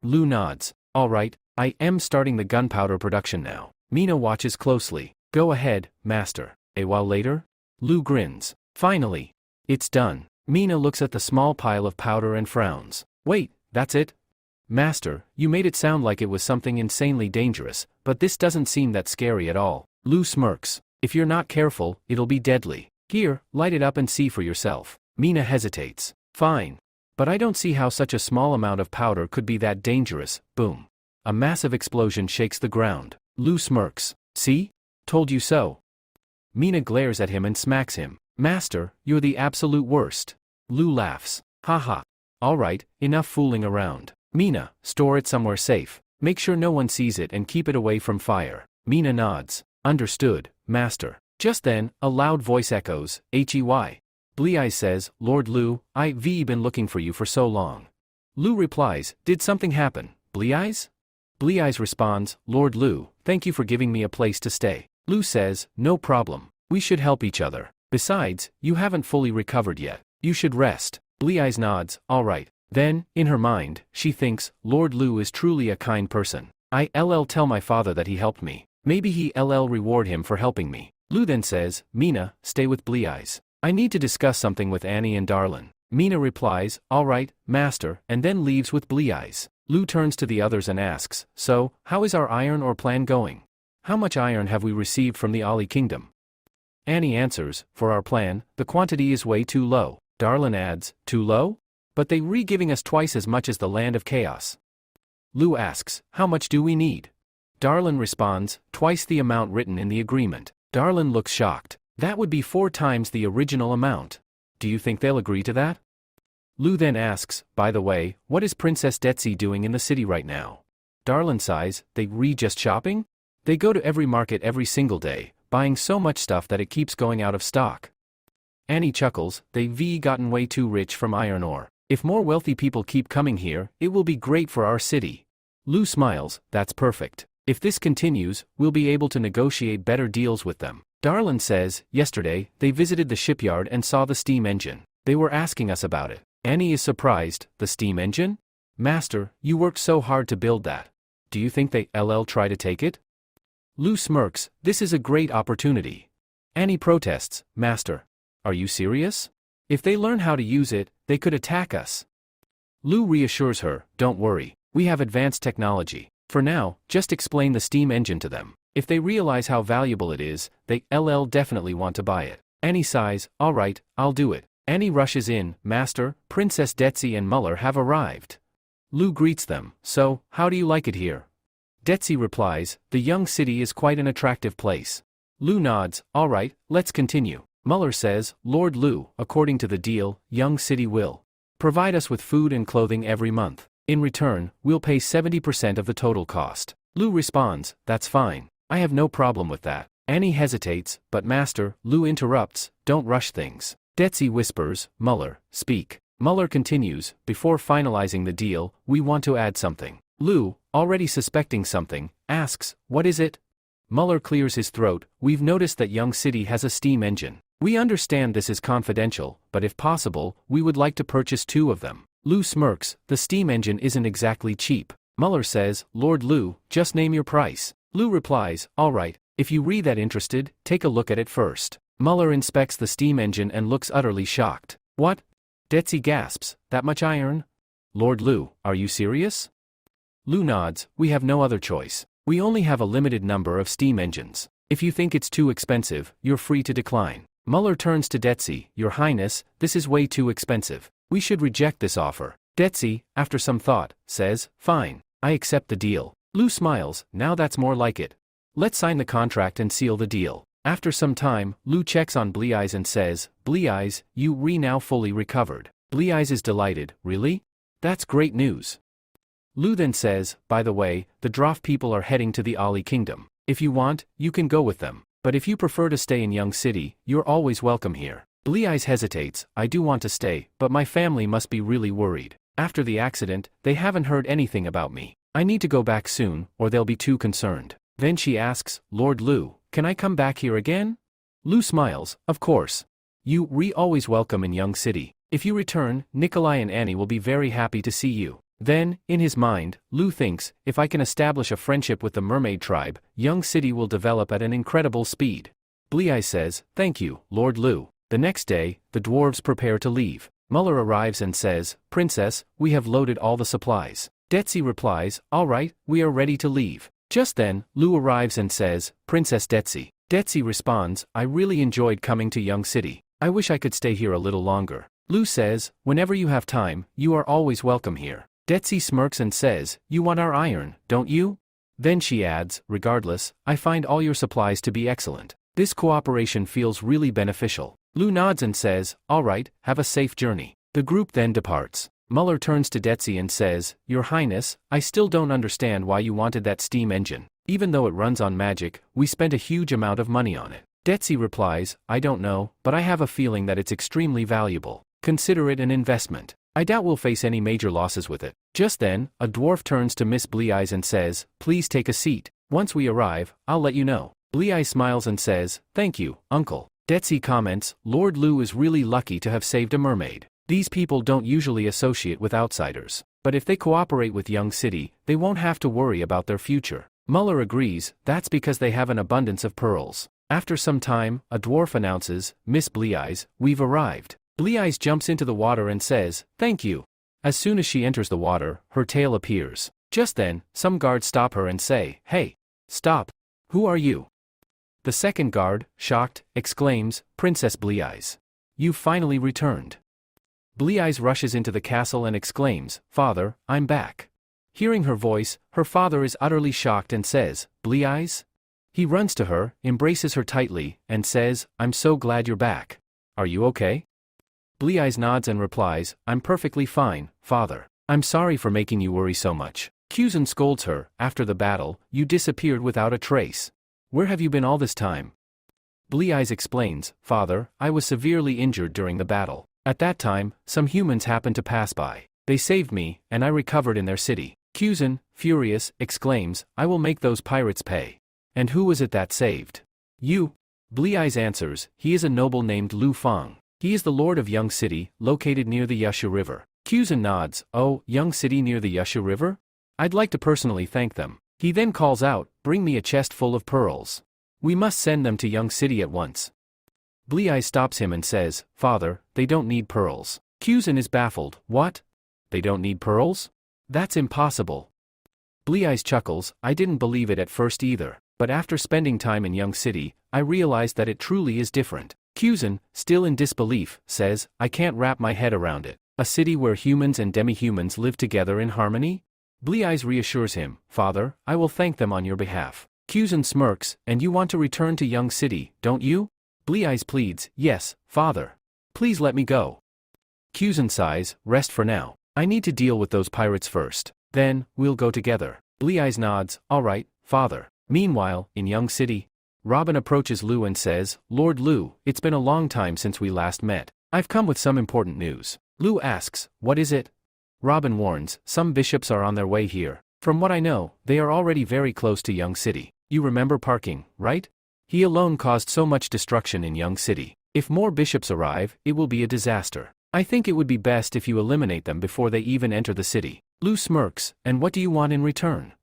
Lu nods. Alright, I am starting the gunpowder production now. Mina watches closely. Go ahead, master. A while later? Lu grins. Finally. It's done. Mina looks at the small pile of powder and frowns. Wait, that's it? Master, you made it sound like it was something insanely dangerous, but this doesn't seem that scary at all. Lu smirks. If you're not careful, it'll be deadly. Here, light it up and see for yourself. Mina hesitates. Fine. But I don't see how such a small amount of powder could be that dangerous. Boom. A massive explosion shakes the ground. Lu smirks. See? Told you so. Mina glares at him and smacks him. Master, you're the absolute worst. Lu laughs. Haha. Alright, enough fooling around. Mina, store it somewhere safe. Make sure no one sees it and keep it away from fire. Mina nods. Understood, master. Just then, a loud voice echoes, Hey. Blue Eyes says, Lord Lu, I've been looking for you for so long. Lu replies, did something happen, Blue Eyes? Blue Eyes responds, Lord Lu, thank you for giving me a place to stay. Lu says, no problem. We should help each other. Besides, you haven't fully recovered yet. You should rest. Blue Eyes nods, alright. Then, in her mind, she thinks, Lord Lu is truly a kind person. I'll tell my father that he helped me. Maybe he'll reward him for helping me. Lu then says, Mina, stay with Blue Eyes. I need to discuss something with Annie and Darlin. Mina replies, alright, master, and then leaves with Blue Eyes. Lu turns to the others and asks, so, how is our iron ore plan going? How much iron have we received from the Ali Kingdom? Annie answers, for our plan, the quantity is way too low. Darlin adds, too low? But they giving us twice as much as the land of chaos. Lu asks, how much do we need? Darlin responds, twice the amount written in the agreement. Darlin looks shocked. That would be 4 times the original amount. Do you think they'll agree to that? Lu then asks, by the way, what is Princess Detsy doing in the city right now? Darlin sighs, they just shopping? They go to every market every single day, buying so much stuff that it keeps going out of stock. Annie chuckles, they've gotten way too rich from iron ore. If more wealthy people keep coming here, it will be great for our city. Lu smiles, that's perfect. If this continues, we'll be able to negotiate better deals with them. Darlin says, yesterday, they visited the shipyard and saw the steam engine. They were asking us about it. Annie is surprised, the steam engine? Master, you worked so hard to build that. Do you think they'll try to take it? Lu smirks, this is a great opportunity. Annie protests, Master. Are you serious? If they learn how to use it, they could attack us. Lu reassures her, don't worry, we have advanced technology. For now, just explain the steam engine to them. If they realize how valuable it is, they'll definitely want to buy it. Annie sighs, alright, I'll do it. Annie rushes in, Master, Princess Detsy and Muller have arrived. Lu greets them, so, how do you like it here? Detsy replies, the young city is quite an attractive place. Lu nods, alright, let's continue. Muller says, Lord Lu, according to the deal, young city will provide us with food and clothing every month. In return, we'll pay 70% of the total cost. Lu responds, that's fine. I have no problem with that. Annie hesitates, but Master, Lu interrupts, don't rush things. Detsy whispers, Muller, speak. Muller continues, before finalizing the deal, we want to add something. Lu, already suspecting something, asks, what is it? Muller clears his throat, we've noticed that Young City has a steam engine. We understand this is confidential, but if possible, we would like to purchase 2 of them. Lu smirks, the steam engine isn't exactly cheap. Muller says, Lord Lu, just name your price. Lu replies, alright, if you that interested, take a look at it first. Muller inspects the steam engine and looks utterly shocked. What? Detsy gasps, that much iron? Lord Lu, are you serious? Lu nods, we have no other choice. We only have a limited number of steam engines. If you think it's too expensive, you're free to decline. Muller turns to Detsy, Your Highness, this is way too expensive. We should reject this offer. Detsy, after some thought, says, fine, I accept the deal. Lu smiles, now that's more like it. Let's sign the contract and seal the deal. After some time, Lu checks on Blue Eyes and says, Blue Eyes, you now fully recovered. Blue Eyes is delighted, really? That's great news. Lu then says, by the way, the Droff people are heading to the Ali Kingdom. If you want, you can go with them. But if you prefer to stay in Young City, you're always welcome here. Blue Eyes hesitates, I do want to stay, but my family must be really worried. After the accident, they haven't heard anything about me. I need to go back soon, or they'll be too concerned. Then she asks, Lord Lu, can I come back here again? Lu smiles, of course. You always welcome in Young City. If you return, Nikolai and Annie will be very happy to see you. Then, in his mind, Lu thinks, if I can establish a friendship with the mermaid tribe, Young City will develop at an incredible speed. Blee says, thank you, Lord Lu. The next day, the dwarves prepare to leave. Muller arrives and says, Princess, we have loaded all the supplies. Detsy replies, all right, we are ready to leave. Just then, Lu arrives and says, Princess Detsy. Detsy responds, I really enjoyed coming to Young City. I wish I could stay here a little longer. Lu says, whenever you have time, you are always welcome here. Detsy smirks and says, you want our iron, don't you? Then she adds, regardless, I find all your supplies to be excellent. This cooperation feels really beneficial. Lu nods and says, all right, have a safe journey. The group then departs. Muller turns to Detsy and says, Your Highness, I still don't understand why you wanted that steam engine. Even though it runs on magic, we spent a huge amount of money on it. Detsy replies, I don't know, but I have a feeling that it's extremely valuable. Consider it an investment. I doubt we'll face any major losses with it. Just then, a dwarf turns to Miss Blee and says, please take a seat. Once we arrive, I'll let you know. Blee smiles and says, thank you, uncle. Detsy comments, Lord Lu is really lucky to have saved a mermaid. These people don't usually associate with outsiders. But if they cooperate with Young City, they won't have to worry about their future. Muller agrees, that's because they have an abundance of pearls. After some time, a dwarf announces, Miss Blee, we've arrived. Blee jumps into the water and says, thank you. As soon as she enters the water, her tail appears. Just then, some guards stop her and say, hey, stop. Who are you? The second guard, shocked, exclaims, Princess Blee. You've finally returned. Blee rushes into the castle and exclaims, Father, I'm back. Hearing her voice, her father is utterly shocked and says, Blee? He runs to her, embraces her tightly, and says, I'm so glad you're back. Are you okay? Blee nods and replies, I'm perfectly fine, father. I'm sorry for making you worry so much. Kuzan scolds her, after the battle, you disappeared without a trace. Where have you been all this time? Blee explains, Father, I was severely injured during the battle. At that time, some humans happened to pass by. They saved me, and I recovered in their city. Kuzan, furious, exclaims, I will make those pirates pay. And who was it that saved? You. Blee answers, he is a noble named Lu Feng. He is the lord of Young City, located near the Yusha River. Kuzan nods, oh, Young City near the Yusha River? I'd like to personally thank them. He then calls out, bring me a chest full of pearls. We must send them to Young City at once. Blee stops him and says, Father, they don't need pearls. Kuzan is baffled, what? They don't need pearls? That's impossible. Blee chuckles, I didn't believe it at first either, but after spending time in Young City, I realized that it truly is different. Kuzan, still in disbelief, says, I can't wrap my head around it. A city where humans and demi-humans live together in harmony? Blee reassures him, Father, I will thank them on your behalf. Kuzan smirks, and you want to return to Young City, don't you? Blee pleads, yes, Father. Please let me go. Kuzan sighs, rest for now. I need to deal with those pirates first. Then, we'll go together. Blee nods, all right, Father. Meanwhile, in Young City, Robin approaches Lu and says, Lord Lu, it's been a long time since we last met. I've come with some important news. Lu asks, what is it? Robin warns, some bishops are on their way here. From what I know, they are already very close to Young City. You remember Parking, right? He alone caused so much destruction in Young City. If more bishops arrive, it will be a disaster. I think it would be best if you eliminate them before they even enter the city. Lu smirks, and what do you want in return?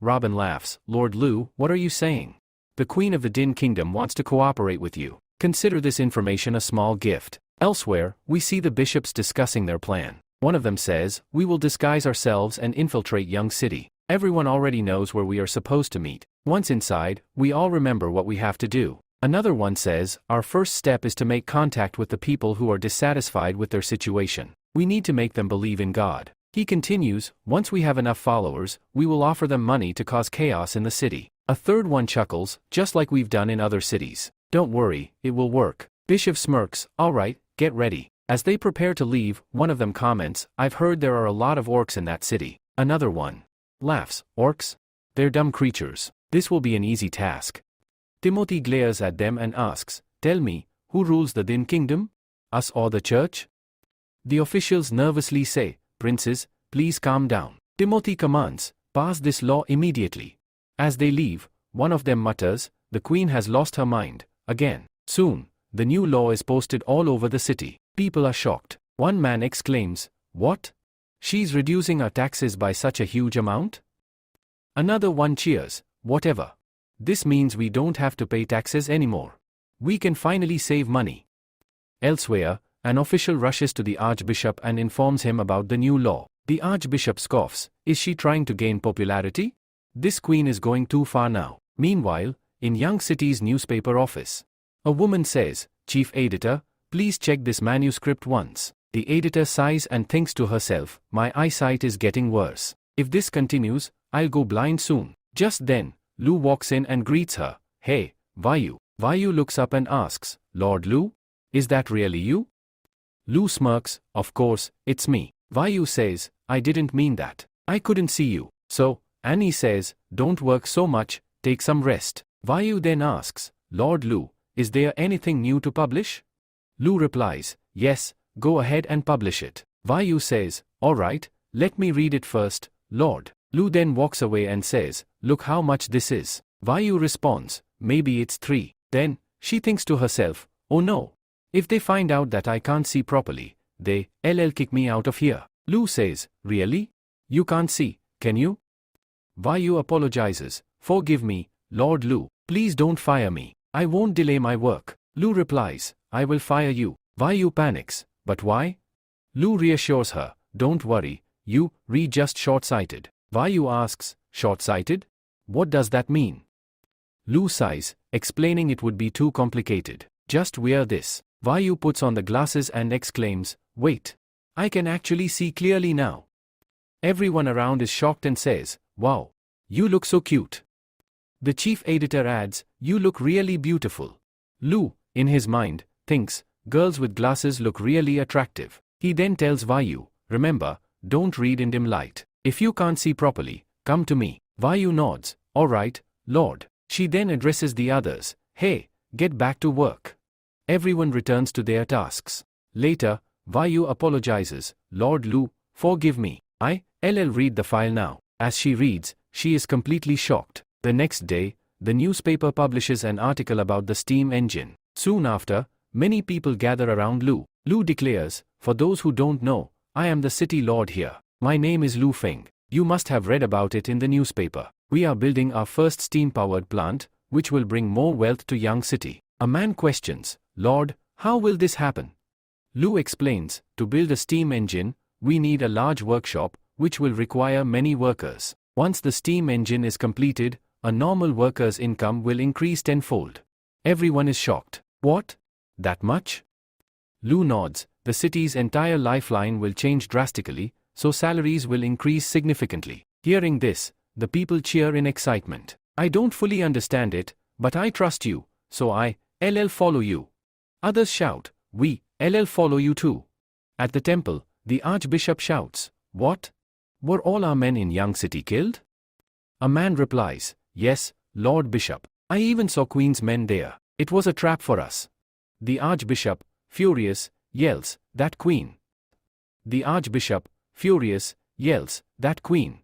Robin laughs, Lord Lu, what are you saying? The Queen of the Din Kingdom wants to cooperate with you. Consider this information a small gift. Elsewhere, we see the bishops discussing their plan. One of them says, we will disguise ourselves and infiltrate Young City. Everyone already knows where we are supposed to meet. Once inside, we all remember what we have to do. Another one says, our first step is to make contact with the people who are dissatisfied with their situation. We need to make them believe in God. He continues, once we have enough followers, we will offer them money to cause chaos in the city. A third one chuckles, just like we've done in other cities. Don't worry, it will work. Bishop smirks, all right, get ready. As they prepare to leave, one of them comments, I've heard there are a lot of orcs in that city. Another one laughs, orcs? They're dumb creatures. This will be an easy task. Timothy glares at them and asks, tell me, who rules the Din Kingdom? Us or the church? The officials nervously say, Princes, please calm down. Timothy commands, pass this law immediately. As they leave, one of them mutters, the Queen has lost her mind, again. Soon, The new law is posted all over the city. People are shocked. One man exclaims, "What? She's reducing our taxes by such a huge amount?" Another one cheers, "Whatever. This means we don't have to pay taxes anymore. We can finally save money." Elsewhere, an official rushes to the archbishop and informs him about the new law. The archbishop scoffs. Is she trying to gain popularity? This queen is going too far now. Meanwhile, in Young City's newspaper office, a woman says, "Chief editor, please check this manuscript once." The editor sighs and thinks to herself, "My eyesight is getting worse. If this continues, I'll go blind soon." Just then, Lu walks in and greets her. "Hey, Vayu." Vayu looks up and asks, "Lord Lu? Is that really you?" Lu smirks, "Of course, it's me." Vayu says, "I didn't mean that. I couldn't see you." So, Annie says, "Don't work so much, take some rest." Vayu then asks, "Lord Lu, is there anything new to publish?" Lu replies, "Yes, go ahead and publish it." Vayu says, "All right, let me read it first, Lord." Lu then walks away and says, "Look how much this is." Vayu responds, "Maybe it's 3. Then, she thinks to herself, "Oh no. If they find out that I can't see properly, they'll kick me out of here." Lu says, "Really? You can't see, can you?" Vayu apologizes, "Forgive me, Lord Lu. Please don't fire me. I won't delay my work." Lu replies, "I will fire you." Vayu panics, "But why?" Lu reassures her, "Don't worry, you're just short-sighted." Vayu asks, "Short-sighted? What does that mean?" Lu sighs, explaining it would be too complicated. "Just wear this." Vayu puts on the glasses and exclaims, "Wait. I can actually see clearly now." Everyone around is shocked and says, "Wow. You look so cute." The chief editor adds, "You look really beautiful." Lu, in his mind, thinks, "Girls with glasses look really attractive." He then tells Vayu, "Remember, don't read in dim light. If you can't see properly, come to me." Vayu nods, "All right, Lord." She then addresses the others, "Hey, get back to work." Everyone returns to their tasks. Later, Vayu apologizes, "Lord Lu, forgive me. I'll read the file now." As she reads, she is completely shocked. The next day, the newspaper publishes an article about the steam engine. Soon after, many people gather around Lu. Lu declares, "For those who don't know, I am the city lord here. My name is Lu Feng. You must have read about it in the newspaper. We are building our first steam-powered plant, which will bring more wealth to Young City." A man questions, "Lord, how will this happen?" Lu explains, "To build a steam engine, we need a large workshop, which will require many workers. Once the steam engine is completed, a normal worker's income will increase tenfold." Everyone is shocked. "What? That much?" Lu nods, "The city's entire lifeline will change drastically, so salaries will increase significantly." Hearing this, the people cheer in excitement. "I don't fully understand it, but I trust you, so I'll follow you." Others shout, "We'll follow you too." At the temple, the archbishop shouts, "What? Were all our men in Young City killed?" A man replies, "Yes, Lord Bishop. I even saw Queen's men there. It was a trap for us." The archbishop, furious, yells, "That Queen!" The archbishop, furious, yells, "That Queen!"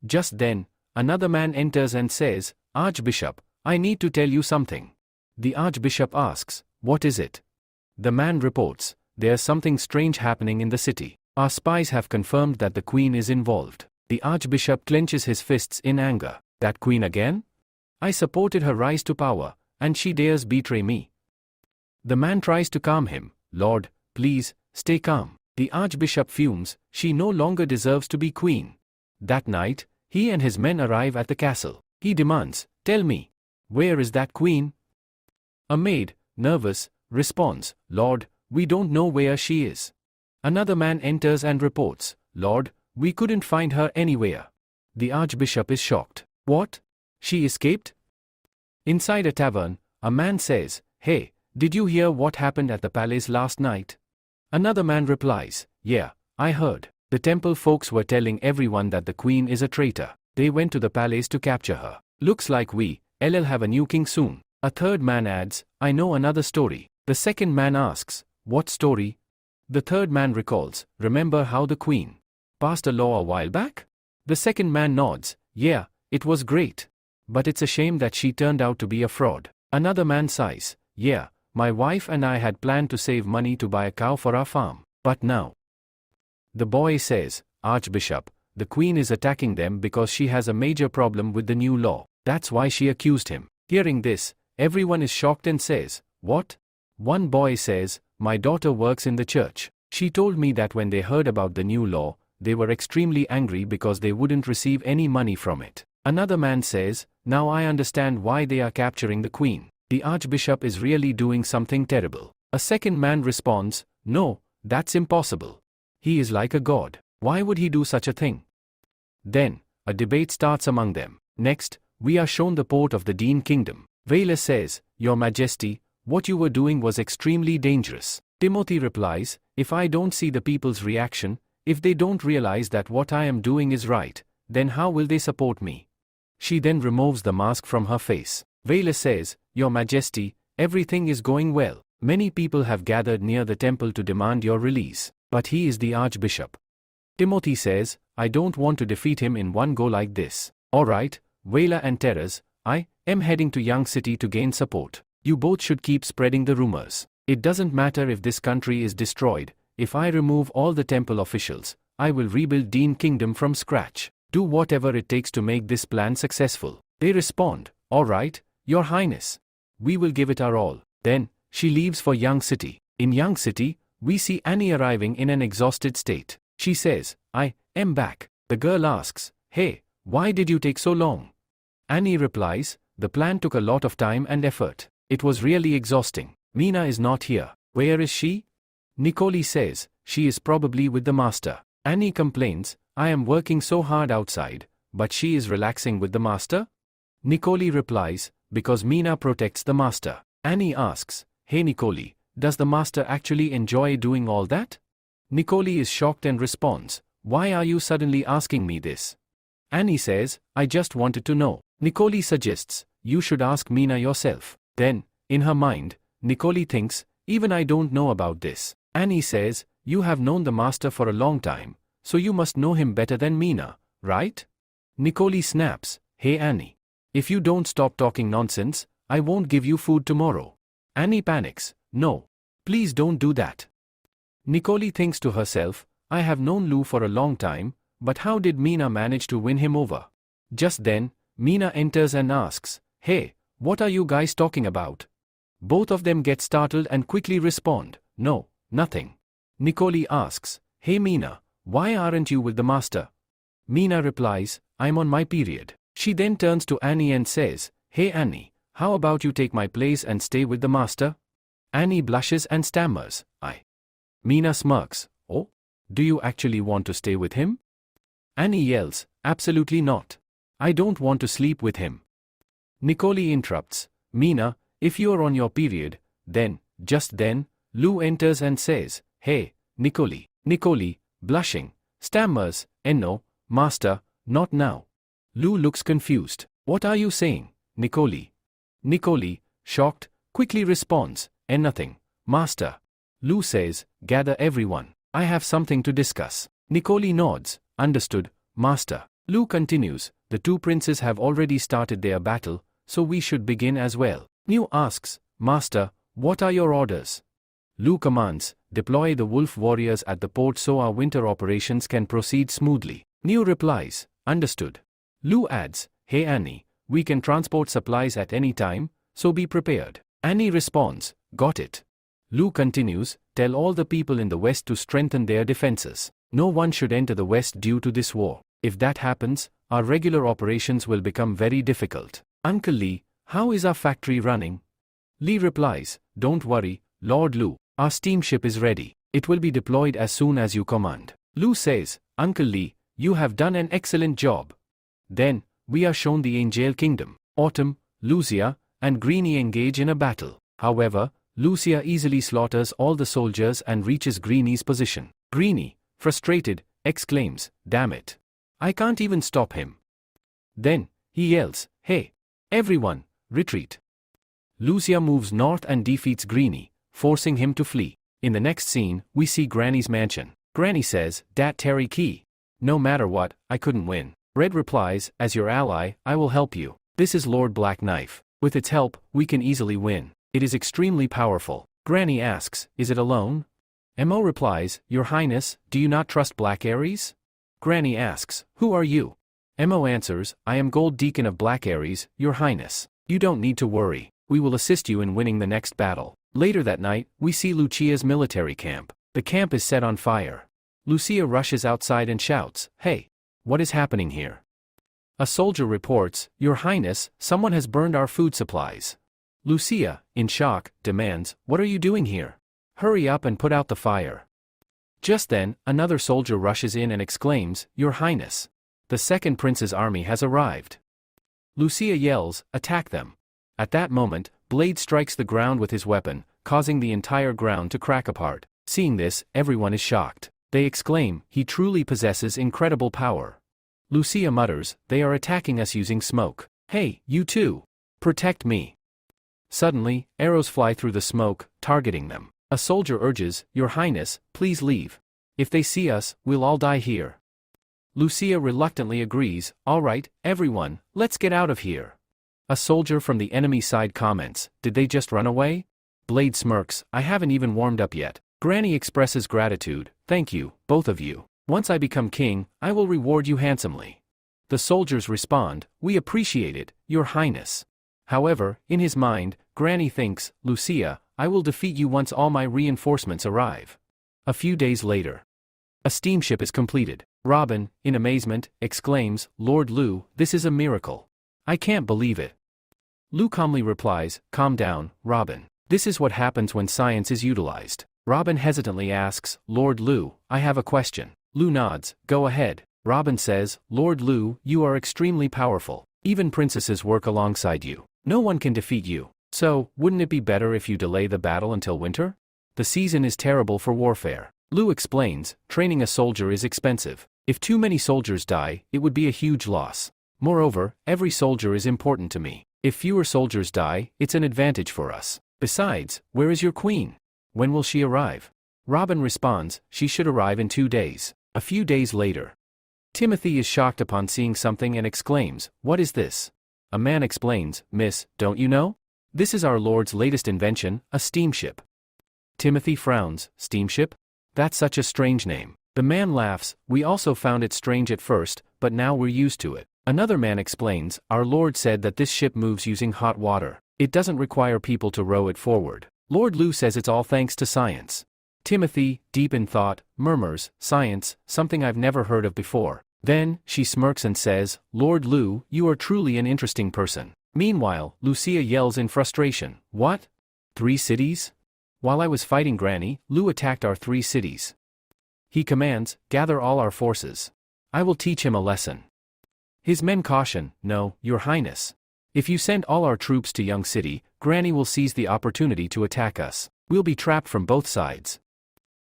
Just then, another man enters and says, "Archbishop, I need to tell you something." The archbishop asks, "What is it?" The man reports, "There's something strange happening in the city. Our spies have confirmed that the Queen is involved." The archbishop clenches his fists in anger. "That Queen again? I supported her rise to power, and she dares betray me." The man tries to calm him, "Lord, please, stay calm." The archbishop fumes, "She no longer deserves to be queen." That night, he and his men arrive at the castle. He demands, "Tell me, where is that queen?" A maid, nervous, responds, "Lord, we don't know where she is." Another man enters and reports, "Lord, we couldn't find her anywhere." The archbishop is shocked. "What? She escaped?" Inside a tavern, a man says, "Hey, did you hear what happened at the palace last night?" Another man replies, "Yeah, I heard. The temple folks were telling everyone that the queen is a traitor. They went to the palace to capture her. Looks like we'll have a new king soon." A third man adds, "I know another story." The second man asks, "What story?" The third man recalls, "Remember how the queen passed a law a while back?" The second man nods, "Yeah, it was great. But it's a shame that she turned out to be a fraud." Another man sighs, "Yeah, my wife and I had planned to save money to buy a cow for our farm. But now. The boy says, Archbishop, the queen is attacking them because she has a major problem with the new law. That's why she accused him. Hearing this, everyone is shocked and says, what? One boy says, my daughter works in the church. She told me that when they heard about the new law, they were extremely angry because they wouldn't receive any money from it. Another man says, now I understand why they are capturing the queen. The archbishop is really doing something terrible. A second man responds, no, that's impossible. He is like a god. Why would he do such a thing? Then, a debate starts among them. Next, we are shown the port of the Dean Kingdom. Vela says, Your Majesty, what you were doing was extremely dangerous. Timothy replies, if I don't see the people's reaction, if they don't realize that what I am doing is right, then how will they support me? She then removes the mask from her face. Vela says, Your Majesty, everything is going well. Many people have gathered near the temple to demand your release, but he is the archbishop. Timothy says, I don't want to defeat him in one go like this. Alright, Vela and Teres, I am heading to Young City to gain support. You both should keep spreading the rumors. It doesn't matter if this country is destroyed, if I remove all the temple officials, I will rebuild Dean Kingdom from scratch. Do whatever it takes to make this plan successful. They respond, alright, Your Highness. We will give it our all. Then, she leaves for Young City. In Young City, we see Annie arriving in an exhausted state. She says, I am back. The girl asks, hey, why did you take so long? Annie replies, the plan took a lot of time and effort. It was really exhausting. Mina is not here. Where is she? Nicole says, she is probably with the master. Annie complains, I am working so hard outside, but she is relaxing with the master? Nicole replies, because Mina protects the master. Annie asks, hey Nicole, does the master actually enjoy doing all that? Nicole is shocked and responds, why are you suddenly asking me this? Annie says, I just wanted to know. Nicole suggests, you should ask Mina yourself. Then, in her mind, Nicole thinks, even I don't know about this. Annie says, you have known the master for a long time, so you must know him better than Mina, right? Nicole snaps, hey Annie. If you don't stop talking nonsense, I won't give you food tomorrow. Annie panics, no. Please don't do that. Nicole thinks to herself, I have known Lou for a long time, but how did Mina manage to win him over? Just then, Mina enters and asks, hey, what are you guys talking about? Both of them get startled and quickly respond, no, nothing. Nicole asks, hey Mina, why aren't you with the master? Mina replies, I'm on my period. She then turns to Annie and says, hey Annie, how about you take my place and stay with the master? Annie blushes and stammers, I. Mina smirks, oh? Do you actually want to stay with him? Annie yells, absolutely not. I don't want to sleep with him. Nicole interrupts, Mina, if you are on your period, then, just then, Lou enters and says, hey, Nicole. Nicole, blushing, stammers, no, master, not now. Lou looks confused. What are you saying, Nicole? Nicole, shocked, quickly responds, nothing, master. Lou says, gather everyone. I have something to discuss. Nicole nods, understood, master. Lou continues, the two princes have already started their battle, so we should begin as well. New asks, master, what are your orders? Lou commands, deploy the wolf warriors at the port so our winter operations can proceed smoothly. New replies, understood. Lou adds, hey Annie, we can transport supplies at any time, so be prepared. Annie responds, got it. Lou continues, tell all the people in the west to strengthen their defenses. No one should enter the west due to this war. If that happens, our regular operations will become very difficult. Uncle Lee, how is our factory running? Lee replies, don't worry, Lord Lou, our steamship is ready. It will be deployed as soon as you command. Lou says, Uncle Lee, you have done an excellent job. Then, we are shown the Angel Kingdom. Autumn, Lucia, and Greenie engage in a battle. However, Lucia easily slaughters all the soldiers and reaches Greenie's position. Greenie, frustrated, exclaims, damn it. I can't even stop him. Then, he yells, hey, everyone, retreat. Lucia moves north and defeats Greenie, forcing him to flee. In the next scene, we see Granny's mansion. Granny says, Dat Terry Key. No matter what, I couldn't win. Red replies, as your ally, I will help you. This is Lord Black Knife. With its help, we can easily win. It is extremely powerful. Granny asks, is it alone? Mo replies, Your Highness, do you not trust Black Aries? Granny asks, who are you? Mo answers, I am Gold Deacon of Black Aries, Your Highness. You don't need to worry. We will assist you in winning the next battle. Later that night, we see Lucia's military camp. The camp is set on fire. Lucia rushes outside and shouts, Hey! What is happening here? A soldier reports, Your Highness, someone has burned our food supplies. Lucia, in shock, demands, What are you doing here? Hurry up and put out the fire. Just then, another soldier rushes in and exclaims, Your Highness! The second prince's army has arrived. Lucia yells, Attack them. At that moment, Blade strikes the ground with his weapon, causing the entire ground to crack apart. Seeing this, everyone is shocked. They exclaim, He truly possesses incredible power. Lucia mutters, They are attacking us using smoke. Hey, you too! Protect me! Suddenly, arrows fly through the smoke, targeting them. A soldier urges, Your Highness, please leave. If they see us, we'll all die here. Lucia reluctantly agrees, All right, everyone, let's get out of here. A soldier from the enemy side comments, Did they just run away? Blade smirks, I haven't even warmed up yet. Granny expresses gratitude, Thank you, both of you. Once I become king, I will reward you handsomely. The soldiers respond, We appreciate it, Your Highness. However, in his mind, Granny thinks, Lucia, I will defeat you once all my reinforcements arrive. A few days later. A steamship is completed. Robin, in amazement, exclaims, Lord Lu, this is a miracle. I can't believe it. Lu calmly replies, Calm down, Robin. This is what happens when science is utilized. Robin hesitantly asks, Lord Lu, I have a question. Lu nods, Go ahead. Robin says, Lord Lu, you are extremely powerful. Even princesses work alongside you. No one can defeat you. So, wouldn't it be better if you delay the battle until winter? The season is terrible for warfare. Lu explains, training a soldier is expensive. If too many soldiers die, it would be a huge loss. Moreover, every soldier is important to me. If fewer soldiers die, it's an advantage for us. Besides, where is your queen? When will she arrive? Robin responds, She should arrive in 2 days. A few days later. Timothy is shocked upon seeing something and exclaims, What is this? A man explains, Miss, don't you know? This is our Lord's latest invention, a steamship. Timothy frowns, Steamship? That's such a strange name. The man laughs, We also found it strange at first, but now we're used to it. Another man explains, Our Lord said that this ship moves using hot water. It doesn't require people to row it forward. Lord Lu says it's all thanks to science. Timothy, deep in thought, murmurs, Science, something I've never heard of before. Then, she smirks and says, Lord Lu, you are truly an interesting person. Meanwhile, Lucia yells in frustration, What? 3 cities? While I was fighting Granny, Lu attacked our 3 cities. He commands, Gather all our forces. I will teach him a lesson. His men caution, No, Your Highness. If you send all our troops to Young City, Granny will seize the opportunity to attack us. We'll be trapped from both sides.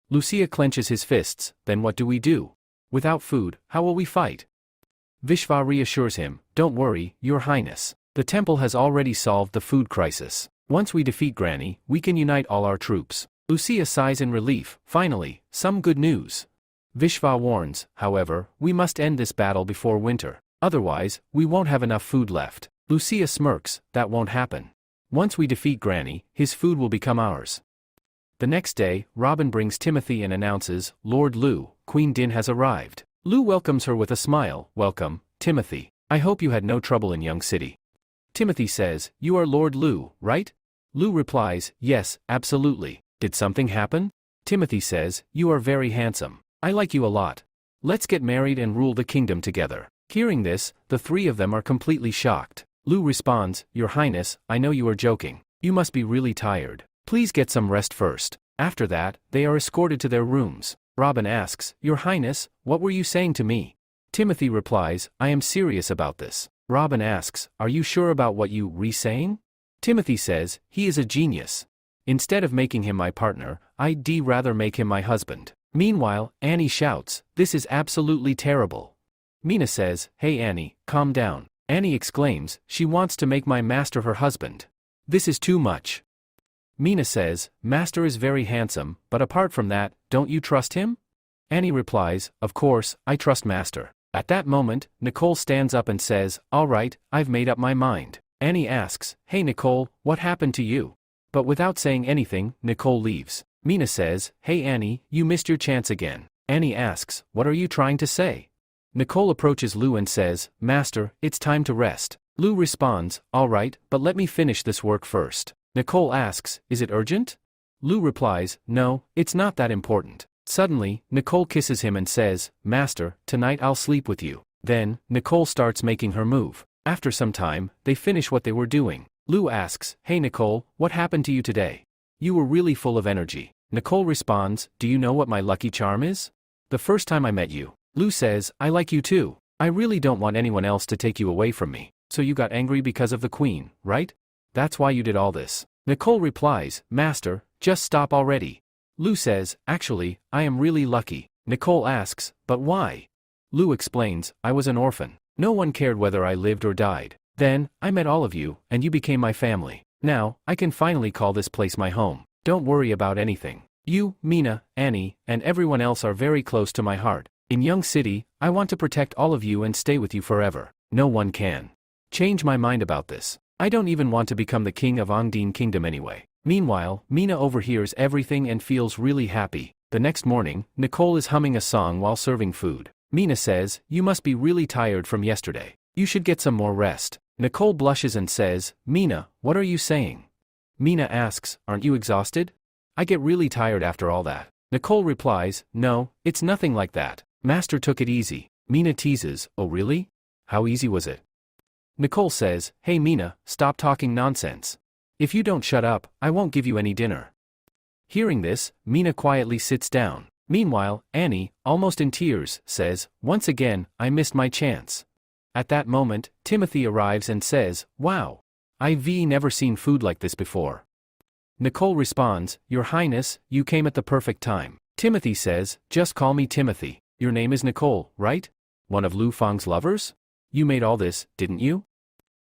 Lucia clenches his fists, Then what do we do? Without food, how will we fight? Vishva reassures him, Don't worry, Your Highness. The temple has already solved the food crisis. Once we defeat Granny, we can unite all our troops. Lucia sighs in relief, Finally, some good news. Vishva warns, However, we must end this battle before winter. Otherwise, we won't have enough food left. Lucia smirks, That won't happen. Once we defeat Granny, his food will become ours. The next day, Robin brings Timothy and announces, Lord Lu, Queen Din has arrived. Lu welcomes her with a smile, Welcome, Timothy. I hope you had no trouble in Young City. Timothy says, You are Lord Lu, right? Lu replies, Yes, absolutely. Did something happen? Timothy says, You are very handsome. I like you a lot. Let's get married and rule the kingdom together. Hearing this, the 3 of them are completely shocked. Lu responds, Your Highness, I know you are joking. You must be really tired. Please get some rest first. After that, they are escorted to their rooms. Robin asks, Your Highness, what were you saying to me? Timothy replies, I am serious about this. Robin asks, Are you sure about what you re-saying? Timothy says, He is a genius. Instead of making him my partner, I'd rather make him my husband. Meanwhile, Annie shouts, This is absolutely terrible. Mina says, Hey Annie, calm down. Annie exclaims, She wants to make my master her husband. This is too much. Mina says, Master is very handsome, but apart from that, don't you trust him? Annie replies, Of course, I trust Master. At that moment, Nicole stands up and says, All right, I've made up my mind. Annie asks, Hey Nicole, what happened to you? But without saying anything, Nicole leaves. Mina says, "Hey Annie, you missed your chance again." Annie asks, "What are you trying to say?" Nicole approaches Lou and says, "Master, it's time to rest." Lou responds, "All right, but let me finish this work first." Nicole asks, "Is it urgent?" Lou replies, "No, it's not that important." Suddenly, Nicole kisses him and says, "Master, tonight I'll sleep with you." Then, Nicole starts making her move. After some time, they finish what they were doing. Lou asks, "Hey Nicole, what happened to you today? You were really full of energy." Nicole responds, "Do you know what my lucky charm is? The first time I met you." Lou says, "I like you too. I really don't want anyone else to take you away from me. So you got angry because of the queen, right? That's why you did all this." Nicole replies, "Master, just stop already." Lou says, "Actually, I am really lucky." Nicole asks, "But why?" Lou explains, "I was an orphan. No one cared whether I lived or died. Then, I met all of you, and you became my family. Now, I can finally call this place my home. Don't worry about anything. You, Mina, Annie, and everyone else are very close to my heart. In Young City, I want to protect all of you and stay with you forever. No one can change my mind about this. I don't even want to become the king of Ongdeen Kingdom anyway." Meanwhile, Mina overhears everything and feels really happy. The next morning, Nicole is humming a song while serving food. Mina says, "You must be really tired from yesterday. You should get some more rest." Nicole blushes and says, "Mina, what are you saying?" Mina asks, "Aren't you exhausted? I get really tired after all that." Nicole replies, "No, it's nothing like that. Master took it easy." Mina teases, "Oh really? How easy was it?" Nicole says, "Hey Mina, stop talking nonsense. If you don't shut up, I won't give you any dinner." Hearing this, Mina quietly sits down. Meanwhile, Annie, almost in tears, says, "Once again, I missed my chance." At that moment, Timothy arrives and says, "Wow. I've never seen food like this before." Nicole responds, "Your Highness, you came at the perfect time." Timothy says, "Just call me Timothy. Your name is Nicole, right? One of Lu Fang's lovers? You made all this, didn't you?"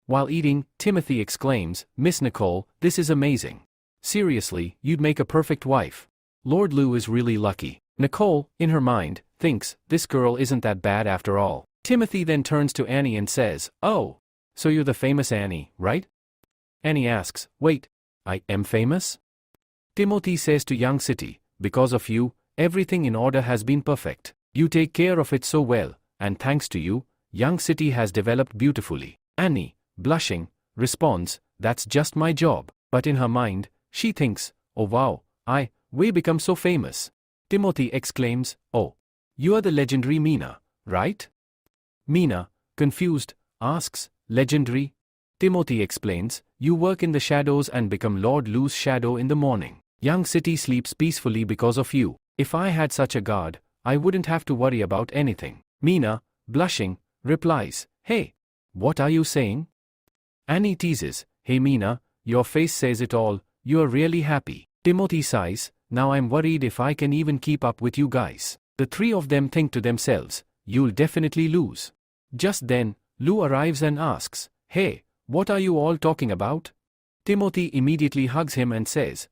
While eating, Timothy exclaims, "Miss Nicole, this is amazing. Seriously, you'd make a perfect wife. Lord Lu is really lucky." Nicole, in her mind, thinks, this girl isn't that bad after all. Timothy then turns to Annie and says, "Oh, so you're the famous Annie, right?" Annie asks, "Wait, I am famous?" Timothy says to Young City, "Because of you, everything in order has been perfect. You take care of it so well, and thanks to you, Young City has developed beautifully." Annie, blushing, responds, "That's just my job." But in her mind, she thinks, "Oh wow, we become so famous." Timothy exclaims, "Oh, you are the legendary Mina, right?" Mina, confused, asks, "Legendary?" Timothy explains, "You work in the shadows and become Lord Lu's shadow in the morning. Young City sleeps peacefully because of you. If I had such a guard, I wouldn't have to worry about anything." Mina, blushing, replies, "Hey, what are you saying?" Annie teases, "Hey Mina, your face says it all, you're really happy." Timothy sighs, "Now I'm worried if I can even keep up with you guys." The three of them think to themselves, "You'll definitely lose." Just then, Lou arrives and asks, "Hey, what are you all talking about?" Timothy immediately hugs him and says,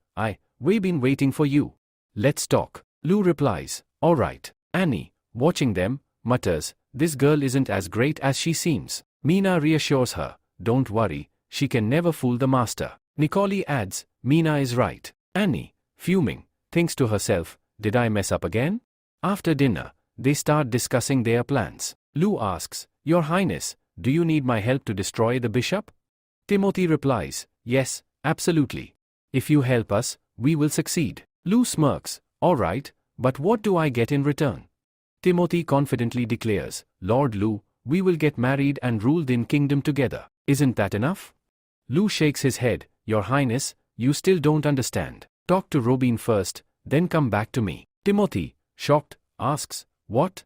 We've been waiting for you. Let's talk." Lou replies, "All right." Annie, watching them, mutters, "This girl isn't as great as she seems." Mina reassures her, "Don't worry, she can never fool the master." Nicole adds, "Mina is right." Annie, fuming, thinks to herself, "Did I mess up again?" After dinner, they start discussing their plans. Lou asks, "Your Highness, do you need my help to destroy the bishop?" Timothy replies, "Yes, absolutely. If you help us, we will succeed." Lou smirks, "All right, but what do I get in return?" Timothy confidently declares, "Lord Lou, we will get married and rule Din Kingdom together. Isn't that enough?" Lou shakes his head, "Your Highness, you still don't understand. Talk to Robin first, then come back to me." Timothy, shocked, asks, "What?"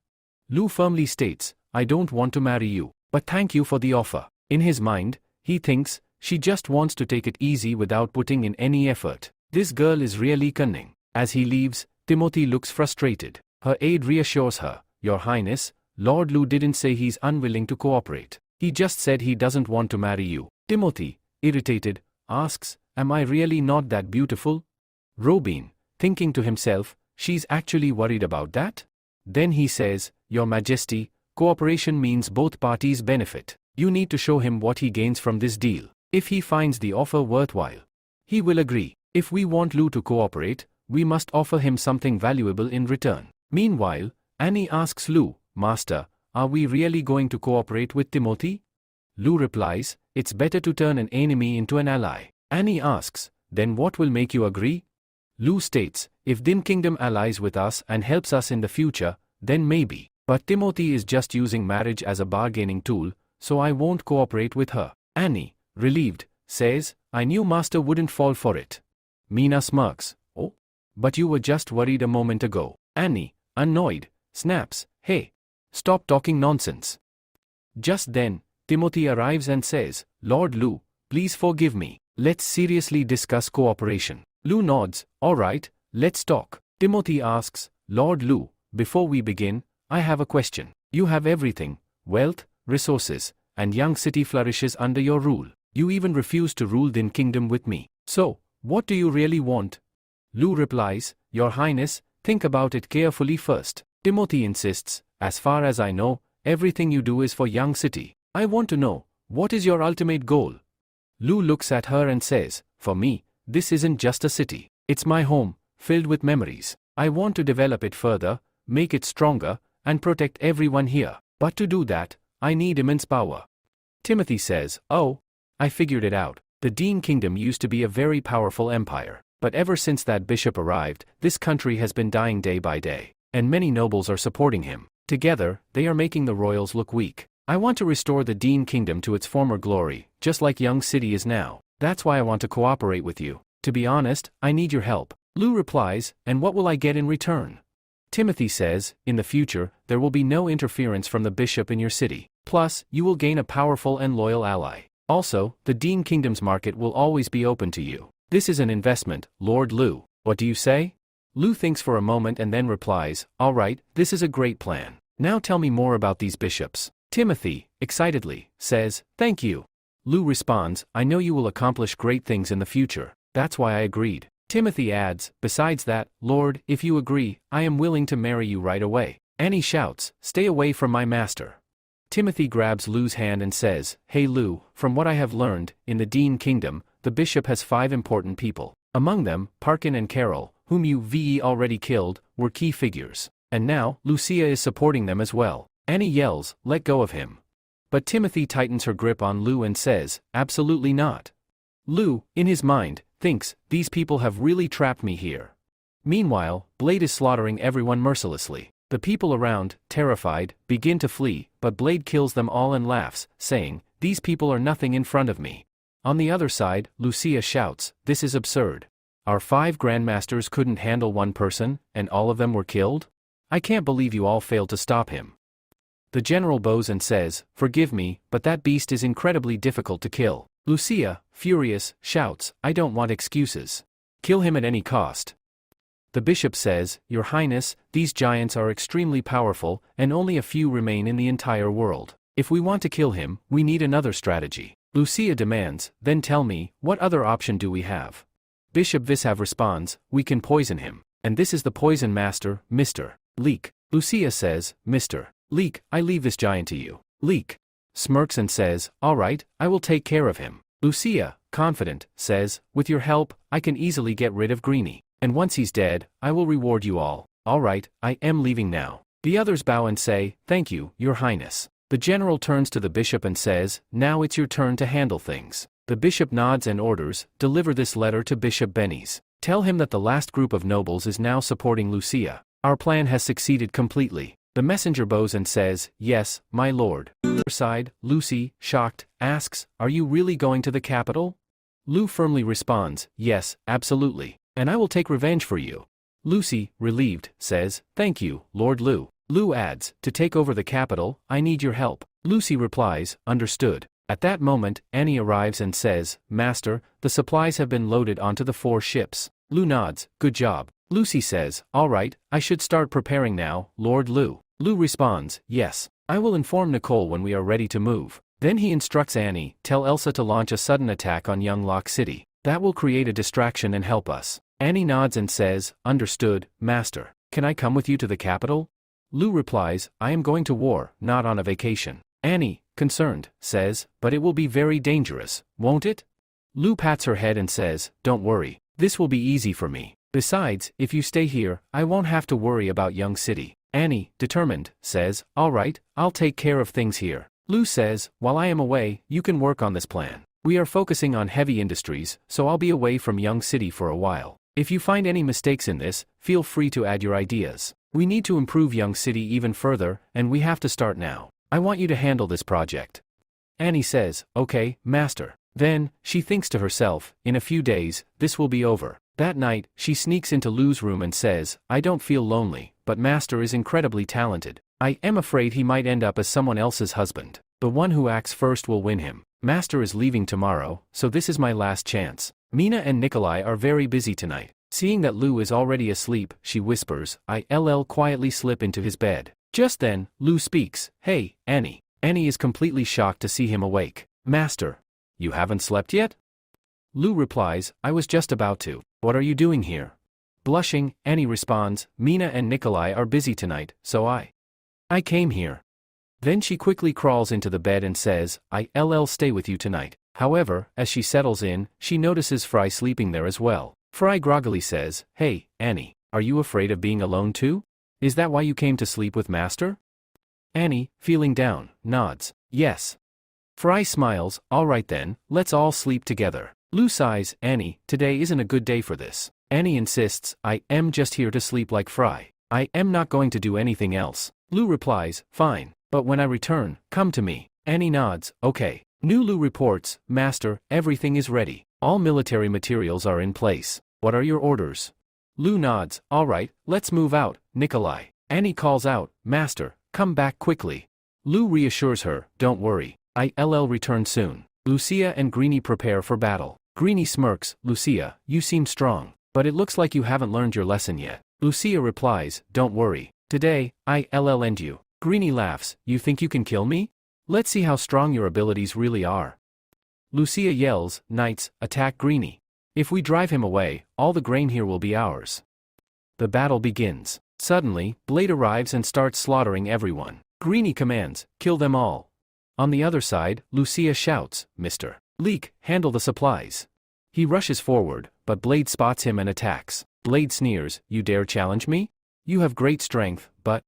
Lou firmly states, "I don't want to marry you, but thank you for the offer." In his mind, he thinks, she just wants to take it easy without putting in any effort. This girl is really cunning. As he leaves, Timothy looks frustrated. Her aide reassures her, "Your Highness, Lord Lu didn't say he's unwilling to cooperate. He just said he doesn't want to marry you." Timothy, irritated, asks, "Am I really not that beautiful?" Robin, thinking to himself, she's actually worried about that? Then he says, "Your Majesty, cooperation means both parties benefit. You need to show him what he gains from this deal. If he finds the offer worthwhile, he will agree. If we want Lu to cooperate, we must offer him something valuable in return. Meanwhile, Annie asks Lu, Master, are we really going to cooperate with Timothy? Lu replies, it's better to turn an enemy into an ally. Annie asks, then what will make you agree? Lu states, if Dim Kingdom allies with us and helps us in the future, then maybe. But Timothy is just using marriage as a bargaining tool, so I won't cooperate with her. Annie, relieved, says, I knew Master wouldn't fall for it. Mina smirks, oh? But you were just worried a moment ago. Annie, annoyed, snaps, hey, stop talking nonsense. Just then, Timothy arrives and says, Lord Lu, please forgive me. Let's seriously discuss cooperation. Lu nods, alright, let's talk. Timothy asks, Lord Lu, before we begin, I have a question. You have everything, wealth, resources, and young city flourishes under your rule. You even refuse to rule Din Kingdom with me. So, what do you really want? Lu replies, Your Highness, think about it carefully first. Timothy insists, as far as I know, everything you do is for young city. I want to know, what is your ultimate goal? Lu looks at her and says, for me, this isn't just a city. It's my home, filled with memories. I want to develop it further, make it stronger, and protect everyone here. But to do that, I need immense power. Timothy says, oh, I figured it out. The Din Kingdom used to be a very powerful empire. But ever since that bishop arrived, this country has been dying day by day. And many nobles are supporting him. Together, they are making the royals look weak. I want to restore the Din Kingdom to its former glory, just like Young City is now. That's why I want to cooperate with you. To be honest, I need your help. Lu replies, and what will I get in return? Timothy says, in the future, there will be no interference from the bishop in your city. Plus, you will gain a powerful and loyal ally. Also, the Din Kingdom's market will always be open to you. This is an investment, Lord Lu. What do you say? Lu thinks for a moment and then replies, all right, this is a great plan. Now tell me more about these bishops. Timothy, excitedly, says, thank you. Lu responds, I know you will accomplish great things in the future. That's why I agreed. Timothy adds, besides that, Lord, if you agree, I am willing to marry you right away. Annie shouts, stay away from my master. Timothy grabs Lu's hand and says, hey Lu, from what I have learned, in the Din Kingdom, the bishop has 5 important people. Among them, Parkin and Carol, whom you already killed, were key figures. And now, Lucia is supporting them as well. Annie yells, let go of him. But Timothy tightens her grip on Lu and says, absolutely not. Lu, in his mind, thinks, these people have really trapped me here. Meanwhile, Blade is slaughtering everyone mercilessly. The people around, terrified, begin to flee, but Blade kills them all and laughs, saying, these people are nothing in front of me. On the other side, Lucia shouts, this is absurd. Our 5 grandmasters couldn't handle one person, and all of them were killed? I can't believe you all failed to stop him. The general bows and says, forgive me, but that beast is incredibly difficult to kill. Lucia, furious, shouts, I don't want excuses. Kill him at any cost. The bishop says, Your Highness, these giants are extremely powerful, and only a few remain in the entire world. If we want to kill him, we need another strategy. Lucia demands, then tell me, what other option do we have? Bishop Vishav responds, we can poison him. And this is the poison master, Mr. Leek. Lucia says, Mr. Leek, I leave this giant to you. Leek smirks and says, all right, I will take care of him. Lucia, confident, says, with your help, I can easily get rid of Greenie. And once he's dead, I will reward you all. All right, I am leaving now. The others bow and say, thank you, Your Highness. The general turns to the bishop and says, now it's your turn to handle things. The bishop nods and orders, deliver this letter to Bishop Benny's. Tell him that the last group of nobles is now supporting Lucia. Our plan has succeeded completely. The messenger bows and says, yes, my lord. On the other side, Lucy, shocked, asks, are you really going to the capital? Lu firmly responds, yes, absolutely. And I will take revenge for you. Lucy, relieved, says, thank you, Lord Lu. Lu adds, to take over the capital, I need your help. Lucy replies, understood. At that moment, Annie arrives and says, Master, the supplies have been loaded onto the 4 ships. Lu nods, good job. Lucy says, all right, I should start preparing now, Lord Lu. Lu responds, yes. I will inform Nicole when we are ready to move. Then he instructs Annie, tell Elsa to launch a sudden attack on Young Lock City. That will create a distraction and help us. Annie nods and says, understood, Master. Can I come with you to the capital? Lu replies, I am going to war, not on a vacation. Annie, concerned, says, but it will be very dangerous, won't it? Lu pats her head and says, don't worry, this will be easy for me. Besides, if you stay here, I won't have to worry about Young City. Annie, determined, says, all right, I'll take care of things here. Lu says, while I am away, you can work on this plan. We are focusing on heavy industries, so I'll be away from Young City for a while. If you find any mistakes in this, feel free to add your ideas. We need to improve Young City even further, and we have to start now. I want you to handle this project. Annie says, okay, master. Then, she thinks to herself, in a few days, this will be over. That night, she sneaks into Lu's room and says, I don't feel lonely, but master is incredibly talented. I am afraid he might end up as someone else's husband. The one who acts first will win him. Master is leaving tomorrow, so this is my last chance. Mina and Nikolai are very busy tonight. Seeing that Lu is already asleep, she whispers, I'll quietly slip into his bed. Just then, Lu speaks, hey, Annie. Annie is completely shocked to see him awake. Master. You haven't slept yet? Lu replies, I was just about to. What are you doing here? Blushing, Annie responds, Mina and Nikolai are busy tonight, so I came here. Then she quickly crawls into the bed and says, I'll stay with you tonight. However, as she settles in, she notices Fry sleeping there as well. Fry groggily says, hey, Annie, are you afraid of being alone too? Is that why you came to sleep with Master? Annie, feeling down, nods, yes. Fry smiles, all right then, let's all sleep together. Lu sighs, Annie, today isn't a good day for this. Annie insists, I am just here to sleep like Fry. I am not going to do anything else. Lu replies, fine, but when I return, come to me. Annie nods, okay. New Lu reports, Master, everything is ready. All military materials are in place. What are your orders? Lu nods, all right, let's move out, Nikolai. Annie calls out, Master, come back quickly. Lu reassures her, don't worry. I'll return soon. Lucia and Greenie prepare for battle. Greenie smirks, Lucia, you seem strong, but it looks like you haven't learned your lesson yet. Lucia replies, don't worry. Today, I'll end you. Greenie laughs, you think you can kill me? Let's see how strong your abilities really are. Lucia yells, Knights, attack Greenie. If we drive him away, all the grain here will be ours. The battle begins. Suddenly, Blade arrives and starts slaughtering everyone. Greenie commands, kill them all. On the other side, Lucia shouts, Mr. Leek, handle the supplies. He rushes forward, but Blade spots him and attacks. Blade sneers, you dare challenge me? You have great strength, but...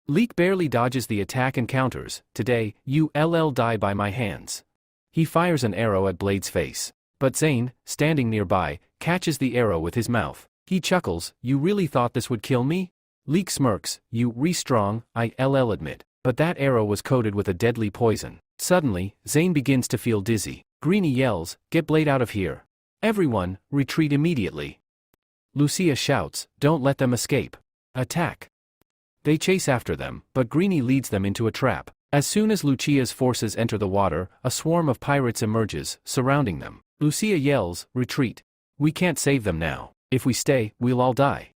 Leek barely dodges the attack and counters, today, you'll die by my hands. He fires an arrow at Blade's face. But Zane, standing nearby, catches the arrow with his mouth. He chuckles, you really thought this would kill me? Leek smirks, you re-strong, I'll admit. But that arrow was coated with a deadly poison. Suddenly, Zane begins to feel dizzy. Greenie yells, get Blade out of here. Everyone, retreat immediately. Lucia shouts, don't let them escape. Attack. They chase after them, but Greenie leads them into a trap. As soon as Lucia's forces enter the water, a swarm of pirates emerges, surrounding them. Lucia yells, retreat. We can't save them now. If we stay, we'll all die.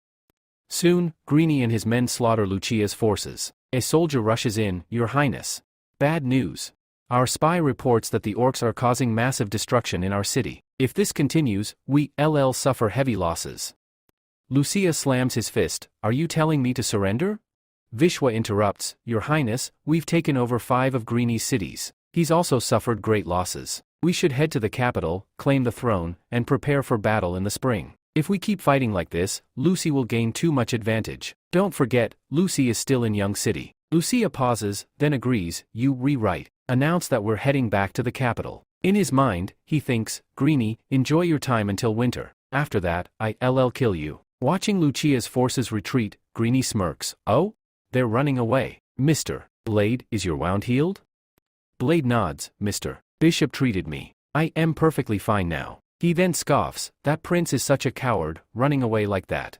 Soon, Greenie and his men slaughter Lucia's forces. A soldier rushes in, Your Highness. Bad news. Our spy reports that the orcs are causing massive destruction in our city. If this continues, we'll suffer heavy losses. Lucia slams his fist, Are you telling me to surrender? Vishwa interrupts, Your Highness, we've taken over 5 of Greenie's cities. He's also suffered great losses. We should head to the capital, claim the throne, and prepare for battle in the spring. If we keep fighting like this, Lucy will gain too much advantage. Don't forget, Lucy is still in Young City. Lucia pauses, then agrees, you rewrite. Announce that we're heading back to the capital. In his mind, he thinks, Greenie, enjoy your time until winter. After that, I'll kill you. Watching Lucia's forces retreat, Greenie smirks, oh? They're running away. Mr. Blade, is your wound healed? Blade nods, Mr. Bishop treated me. I am perfectly fine now. He then scoffs, that prince is such a coward, running away like that.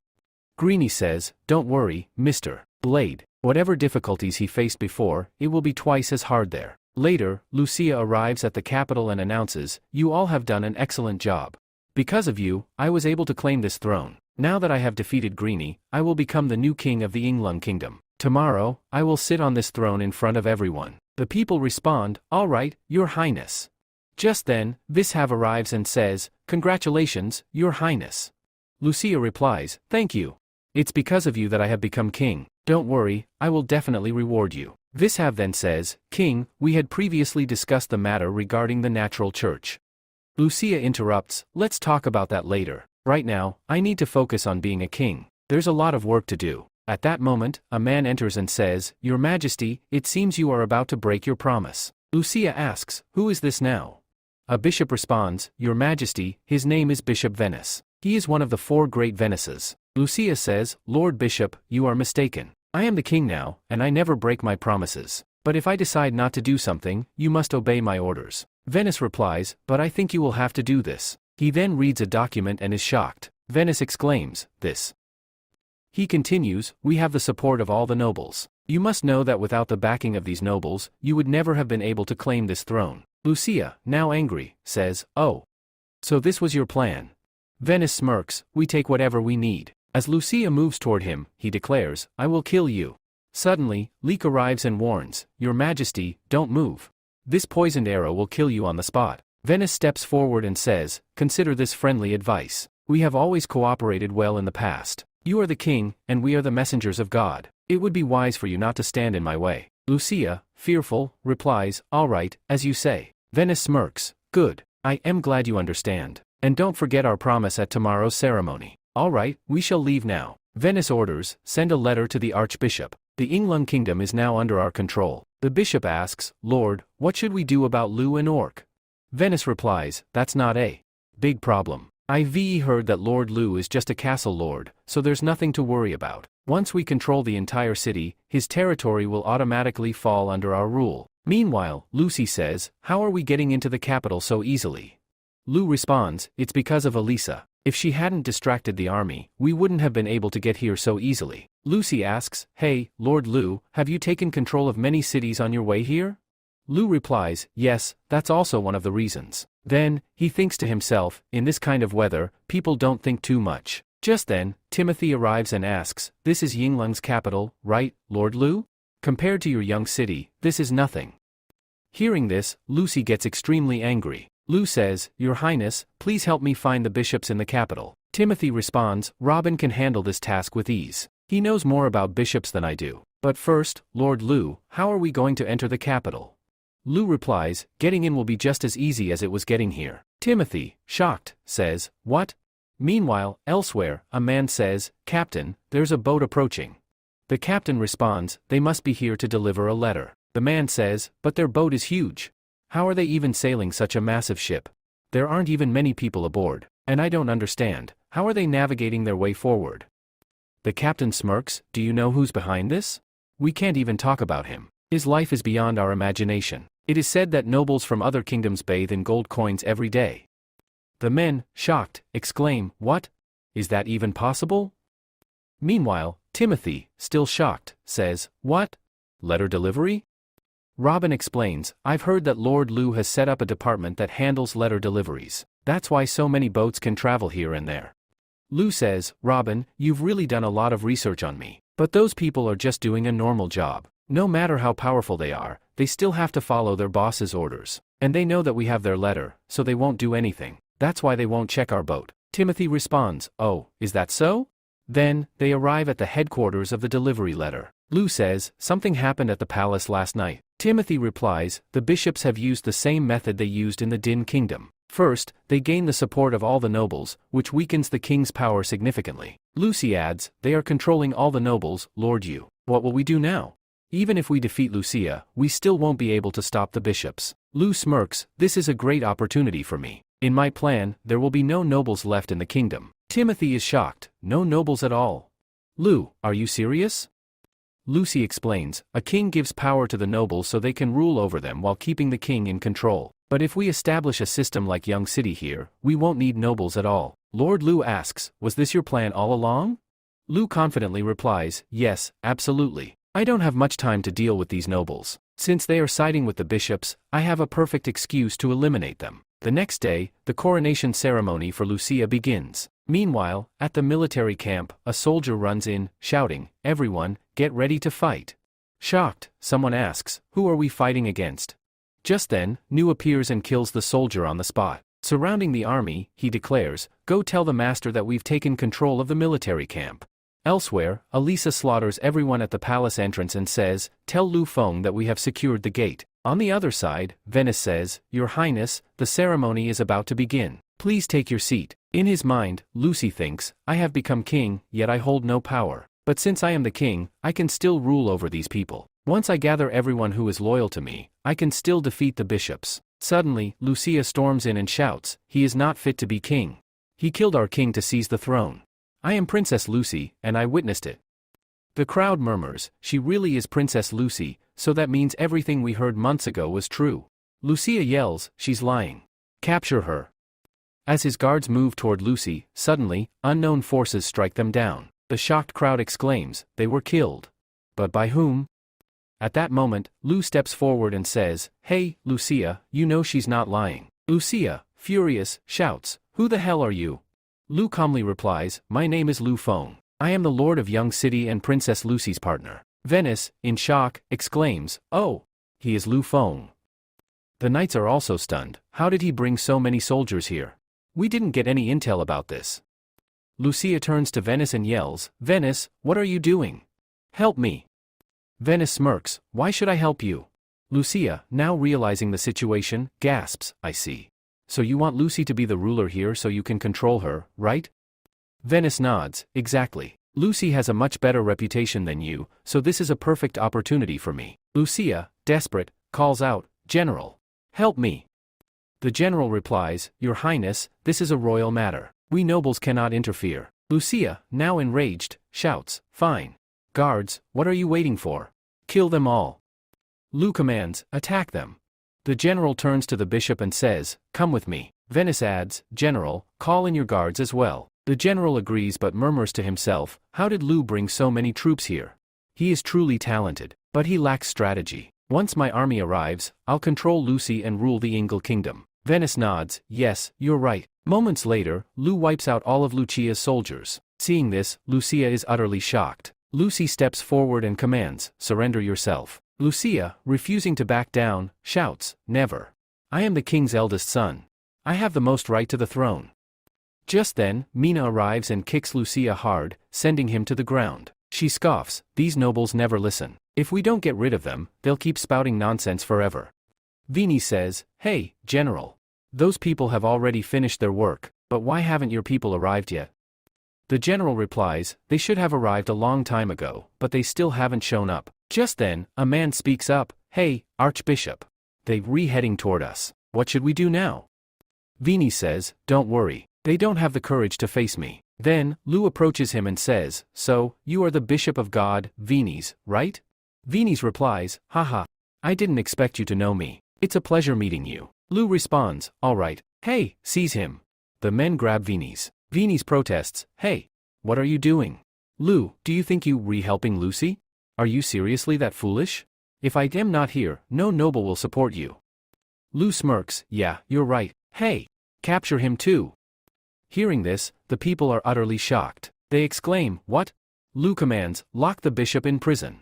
Greenie says, don't worry, Mr. Blade. Whatever difficulties he faced before, it will be twice as hard there. Later, Lucia arrives at the capital and announces, you all have done an excellent job. Because of you, I was able to claim this throne. Now that I have defeated Greenie, I will become the new king of the Yinglung kingdom. Tomorrow, I will sit on this throne in front of everyone. The people respond, all right, Your Highness. Just then, Vishav arrives and says, congratulations, Your Highness. Lucia replies, thank you. It's because of you that I have become king. Don't worry, I will definitely reward you. Vishav then says, King, we had previously discussed the matter regarding the natural church. Lucia interrupts, let's talk about that later. Right now, I need to focus on being a king. There's a lot of work to do. At that moment, a man enters and says, Your Majesty, it seems you are about to break your promise. Lucia asks, who is this now? A bishop responds, Your Majesty, his name is Bishop Venice. He is one of the 4 great Venices. Lucia says, Lord Bishop, you are mistaken. I am the king now, and I never break my promises. But if I decide not to do something, you must obey my orders. Venice replies, but I think you will have to do this. He then reads a document and is shocked. Venice exclaims, this. He continues, we have the support of all the nobles. You must know that without the backing of these nobles, you would never have been able to claim this throne. Lucia, now angry, says, oh. So this was your plan. Venice smirks, we take whatever we need. As Lucia moves toward him, he declares, I will kill you. Suddenly, Leek arrives and warns, Your Majesty, don't move. This poisoned arrow will kill you on the spot. Venice steps forward and says, consider this friendly advice. We have always cooperated well in the past. You are the king, and we are the messengers of God. It would be wise for you not to stand in my way. Lucia, fearful, replies, all right, as you say. Venice smirks, good. I am glad you understand. And don't forget our promise at tomorrow's ceremony. All right, we shall leave now. Venice orders, send a letter to the archbishop. The Yinglung kingdom is now under our control. The bishop asks, Lord, what should we do about Lu and Orc? Venice replies, that's not a big problem. I've heard that Lord Lu is just a castle lord, so there's nothing to worry about. Once we control the entire city, his territory will automatically fall under our rule. Meanwhile, Lucy says, how are we getting into the capital so easily? Lu responds, it's because of Elisa. If she hadn't distracted the army, we wouldn't have been able to get here so easily. Lucy asks, hey, Lord Lu, have you taken control of many cities on your way here? Lu replies, yes, that's also one of the reasons. Then, he thinks to himself, in this kind of weather, people don't think too much. Just then, Timothy arrives and asks, this is Yinglung's capital, right, Lord Lu? Compared to your young city, this is nothing. Hearing this, Lucy gets extremely angry. Lu says, Your Highness, please help me find the bishops in the capital. Timothy responds, Robin can handle this task with ease. He knows more about bishops than I do. But first, Lord Lu, how are we going to enter the capital? Lu replies, getting in will be just as easy as it was getting here. Timothy, shocked, says, what? Meanwhile, elsewhere, a man says, Captain, there's a boat approaching. The captain responds, they must be here to deliver a letter. The man says, but their boat is huge. How are they even sailing such a massive ship? There aren't even many people aboard. And I don't understand, how are they navigating their way forward? The captain smirks, do you know who's behind this? We can't even talk about him. His life is beyond our imagination. It is said that nobles from other kingdoms bathe in gold coins every day. The men, shocked, exclaim, what? Is that even possible? Meanwhile, Timothy, still shocked, says, what? Letter delivery? Robin explains, I've heard that Lord Lu has set up a department that handles letter deliveries. That's why so many boats can travel here and there. Lu says, Robin, you've really done a lot of research on me. But those people are just doing a normal job. No matter how powerful they are, they still have to follow their boss's orders. And they know that we have their letter, so they won't do anything. That's why they won't check our boat. Timothy responds, oh, is that so? Then, they arrive at the headquarters of the delivery letter. Lu says, something happened at the palace last night. Timothy replies, the bishops have used the same method they used in the Din kingdom. First, they gain the support of all the nobles, which weakens the king's power significantly. Lucy adds, they are controlling all the nobles, Lord Yu. What will we do now? Even if we defeat Lucia, we still won't be able to stop the bishops. Lu smirks, this is a great opportunity for me. In my plan, there will be no nobles left in the kingdom. Timothy is shocked, no nobles at all. Lu, are you serious? Lucy explains, a king gives power to the nobles so they can rule over them while keeping the king in control. But if we establish a system like Young City here, we won't need nobles at all. Lord Lu asks, was this your plan all along? Lu confidently replies, yes, absolutely. I don't have much time to deal with these nobles. Since they are siding with the bishops, I have a perfect excuse to eliminate them. The next day, the coronation ceremony for Lucia begins. Meanwhile, at the military camp, a soldier runs in, shouting, everyone, get ready to fight. Shocked, someone asks, who are we fighting against? Just then, Nu appears and kills the soldier on the spot. Surrounding the army, he declares, go tell the master that we've taken control of the military camp. Elsewhere, Elisa slaughters everyone at the palace entrance and says, tell Lu Feng that we have secured the gate. On the other side, Venice says, Your Highness, the ceremony is about to begin. Please take your seat. In his mind, Lucy thinks, I have become king, yet I hold no power. But since I am the king, I can still rule over these people. Once I gather everyone who is loyal to me, I can still defeat the bishops. Suddenly, Lucia storms in and shouts, He is not fit to be king. He killed our king to seize the throne. I am Princess Lucy, and I witnessed it. The crowd murmurs, She really is Princess Lucy, so that means everything we heard months ago was true. Lucia yells, She's lying. Capture her. As his guards move toward Lucy, suddenly, unknown forces strike them down. The shocked crowd exclaims, They were killed. But by whom? At that moment, Lu steps forward and says, Hey, Lucia, you know she's not lying. Lucia, furious, shouts, Who the hell are you? Lu calmly replies, My name is Lu Feng. I am the Lord of Young City and Princess Lucy's partner. Venice, in shock, exclaims, Oh, he is Lu Feng. The knights are also stunned. How did he bring so many soldiers here? We didn't get any intel about this. Lucia turns to Venice and yells, Venice, what are you doing? Help me. Venice smirks, Why should I help you? Lucia, now realizing the situation, gasps, I see. So you want Lucy to be the ruler here so you can control her, right? Venice nods, exactly. Lucy has a much better reputation than you, so this is a perfect opportunity for me. Lucia, desperate, calls out, General. Help me. The general replies, Your Highness, this is a royal matter. We nobles cannot interfere. Lucia, now enraged, shouts, Fine. Guards, what are you waiting for? Kill them all. Lu commands, Attack them. The general turns to the bishop and says, Come with me. Venice adds, General, call in your guards as well. The general agrees but murmurs to himself, How did Lu bring so many troops here? He is truly talented, but he lacks strategy. Once my army arrives, I'll control Lucy and rule the Ingle Kingdom. Venice nods, Yes, you're right. Moments later, Lu wipes out all of Lucia's soldiers. Seeing this, Lucia is utterly shocked. Lucy steps forward and commands, Surrender yourself. Lucia, refusing to back down, shouts, Never. I am the king's eldest son. I have the most right to the throne. Just then, Mina arrives and kicks Lucia hard, sending him to the ground. She scoffs, These nobles never listen. If we don't get rid of them, they'll keep spouting nonsense forever. Vini says, Hey, General. Those people have already finished their work, but why haven't your people arrived yet? The general replies, They should have arrived a long time ago, but they still haven't shown up. Just then, a man speaks up, Hey, Archbishop. They're heading toward us. What should we do now? Vini says, Don't worry. They don't have the courage to face me. Then, Lu approaches him and says, So, you are the Bishop of God, Vinis, right? Vinis replies, Haha. I didn't expect you to know me. It's a pleasure meeting you. Lu responds, All right. Hey, seize him. The men grab Vinis. Vinis protests, Hey, what are you doing? Lu, do you think you helping Lucy? Are you seriously that foolish? If I am not here, no noble will support you. Lu smirks, Yeah, you're right. Hey, capture him too. Hearing this, the people are utterly shocked. They exclaim, What? Lu commands, Lock the bishop in prison.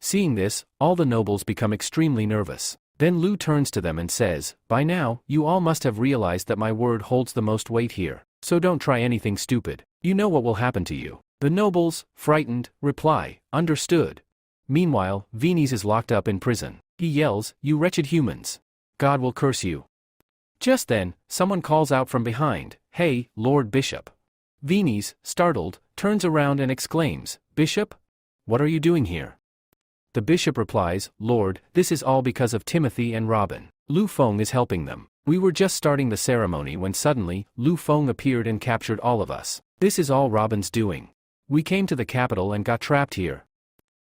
Seeing this, all the nobles become extremely nervous. Then Lu turns to them and says, By now, you all must have realized that my word holds the most weight here. So don't try anything stupid. You know what will happen to you. The nobles, frightened, reply, Understood. Meanwhile, Vinis is locked up in prison. He yells, You wretched humans. God will curse you. Just then, someone calls out from behind, Hey, Lord Bishop. Vinis, startled, turns around and exclaims, Bishop? What are you doing here? The bishop replies, Lord, this is all because of Timothy and Robin. Lu Feng is helping them. We were just starting the ceremony when suddenly, Lu Feng appeared and captured all of us. This is all Robin's doing. We came to the capital and got trapped here.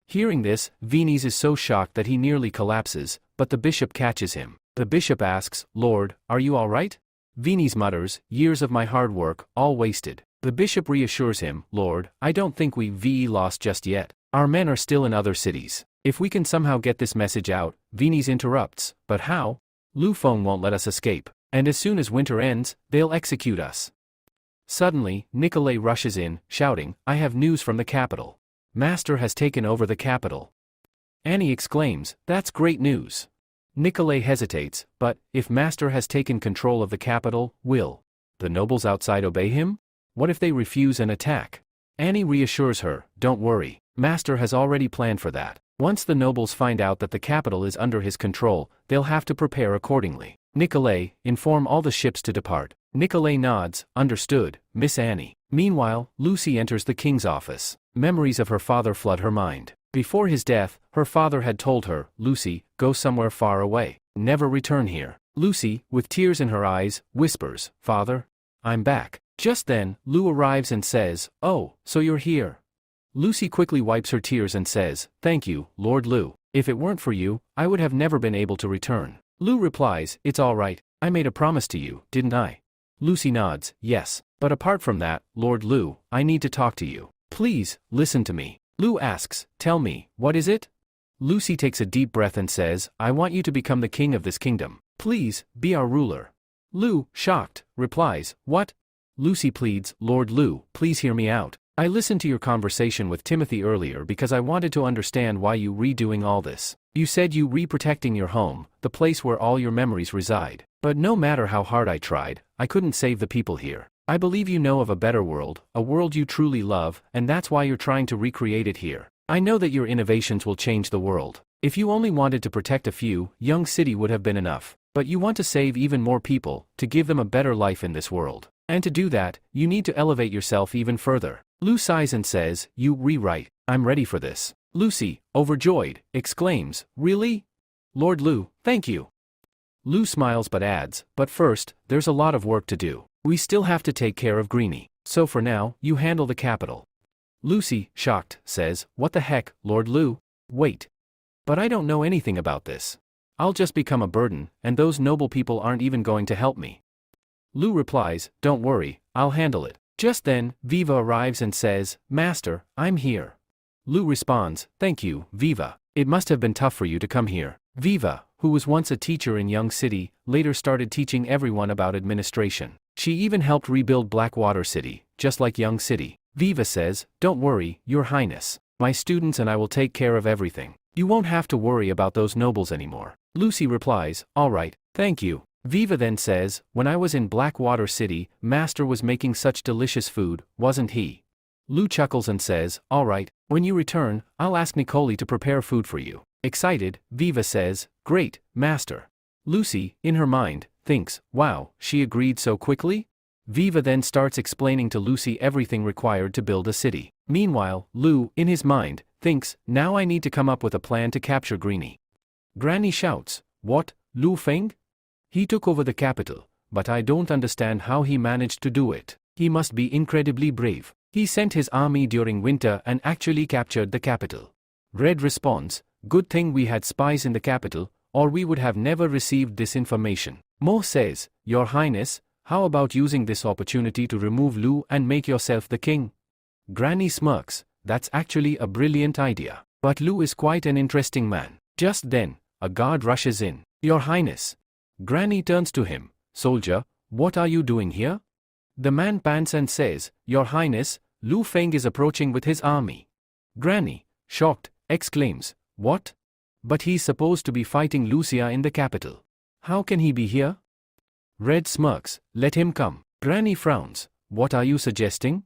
Hearing this, Vinis is so shocked that he nearly collapses, but the bishop catches him. The bishop asks, Lord, are you all right? Vinis mutters, Years of my hard work, all wasted. The bishop reassures him, Lord, I don't think we lost just yet. Our men are still in other cities. If we can somehow get this message out, Vinis interrupts, but how? Lu Feng won't let us escape, and as soon as winter ends, they'll execute us. Suddenly, Nicolai rushes in, shouting, I have news from the capital. Master has taken over the capital. Annie exclaims, That's great news. Nicolai hesitates, but, if Master has taken control of the capital, will the nobles outside obey him? What if they refuse and attack? Annie reassures her, Don't worry, Master has already planned for that. Once the nobles find out that the capital is under his control, they'll have to prepare accordingly. Nicolay, inform all the ships to depart. Nicolay nods, understood, Miss Annie. Meanwhile, Lucy enters the king's office. Memories of her father flood her mind. Before his death, her father had told her, Lucy, go somewhere far away. Never return here. Lucy, with tears in her eyes, whispers, Father, I'm back. Just then, Lou arrives and says, Oh, so you're here. Lucy quickly wipes her tears and says, Thank you, Lord Lou. If it weren't for you, I would have never been able to return. Lou replies, It's all right. I made a promise to you, didn't I? Lucy nods, Yes. But apart from that, Lord Lou, I need to talk to you. Please, listen to me. Lou asks, Tell me, what is it? Lucy takes a deep breath and says, I want you to become the king of this kingdom. Please, be our ruler. Lou, shocked, replies, What? Lucy pleads, Lord Lou, please hear me out. I listened to your conversation with Timothy earlier because I wanted to understand why you redoing all this. You said you re-protecting your home, the place where all your memories reside. But no matter how hard I tried, I couldn't save the people here. I believe you know of a better world, a world you truly love, and that's why you're trying to recreate it here. I know that your innovations will change the world. If you only wanted to protect a few, Young City would have been enough. But you want to save even more people, to give them a better life in this world. And to do that, you need to elevate yourself even further. Lou sighs and says, You rewrite. I'm ready for this. Lucy, overjoyed, exclaims, Really? Lord Lou, thank you. Lou smiles but adds, But first, there's a lot of work to do. We still have to take care of Greenie. So for now, you handle the capital. Lucy, shocked, says, What the heck, Lord Lou? Wait. But I don't know anything about this. I'll just become a burden, and those noble people aren't even going to help me. Lou replies, Don't worry, I'll handle it. Just then, Viva arrives and says, Master, I'm here. Lou responds, Thank you, Viva. It must have been tough for you to come here. Viva, who was once a teacher in Young City, later started teaching everyone about administration. She even helped rebuild Blackwater City, just like Young City. Viva says, Don't worry, Your Highness. My students and I will take care of everything. You won't have to worry about those nobles anymore. Lucy replies, All right, thank you. Viva then says, When I was in Blackwater City, Master was making such delicious food, wasn't he? Lou chuckles and says, All right, when you return, I'll ask Nicole to prepare food for you. Excited, Viva says, Great, Master. Lucy, in her mind, thinks, Wow, she agreed so quickly? Viva then starts explaining to Lucy everything required to build a city. Meanwhile, Lou, in his mind, thinks, Now I need to come up with a plan to capture Greenie. Granny shouts, What, Lu Feng? He took over the capital, but I don't understand how he managed to do it. He must be incredibly brave. He sent his army during winter and actually captured the capital. Red responds, Good thing we had spies in the capital, or we would have never received this information. Mo says, Your Highness, how about using this opportunity to remove Lu and make yourself the king? Granny smirks, That's actually a brilliant idea. But Lu is quite an interesting man. Just then, a guard rushes in. Your Highness. Granny turns to him, Soldier, what are you doing here? The man pants and says, Your Highness, Lu Feng is approaching with his army. Granny, shocked, exclaims, What? But he's supposed to be fighting Lucia in the capital. How can he be here? Red smirks, Let him come. Granny frowns, What are you suggesting?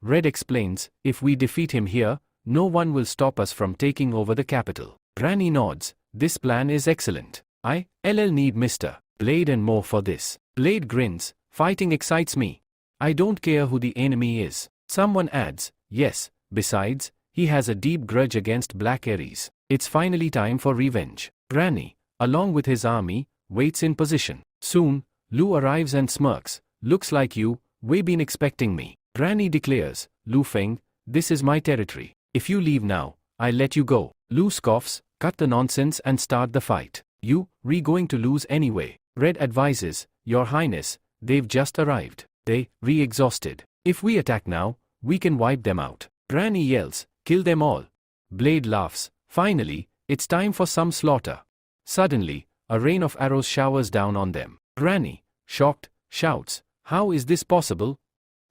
Red explains, If we defeat him here, no one will stop us from taking over the capital. Granny nods, This plan is excellent. I'll need Mr. Blade and more for this. Blade grins, Fighting excites me. I don't care who the enemy is. Someone adds, Yes, besides, he has a deep grudge against Black Ares. It's finally time for revenge. Granny, along with his army, waits in position. Soon, Lu arrives and smirks, Looks like we've been expecting me. Granny declares, Lu Feng, this is my territory. If you leave now, I'll let you go. Lu scoffs, Cut the nonsense and start the fight. You're going to lose anyway. Red advises, Your Highness, they've just arrived. They're exhausted. If we attack now, we can wipe them out. Granny yells, Kill them all. Blade laughs, Finally, it's time for some slaughter. Suddenly, a rain of arrows showers down on them. Granny, shocked, shouts, How is this possible?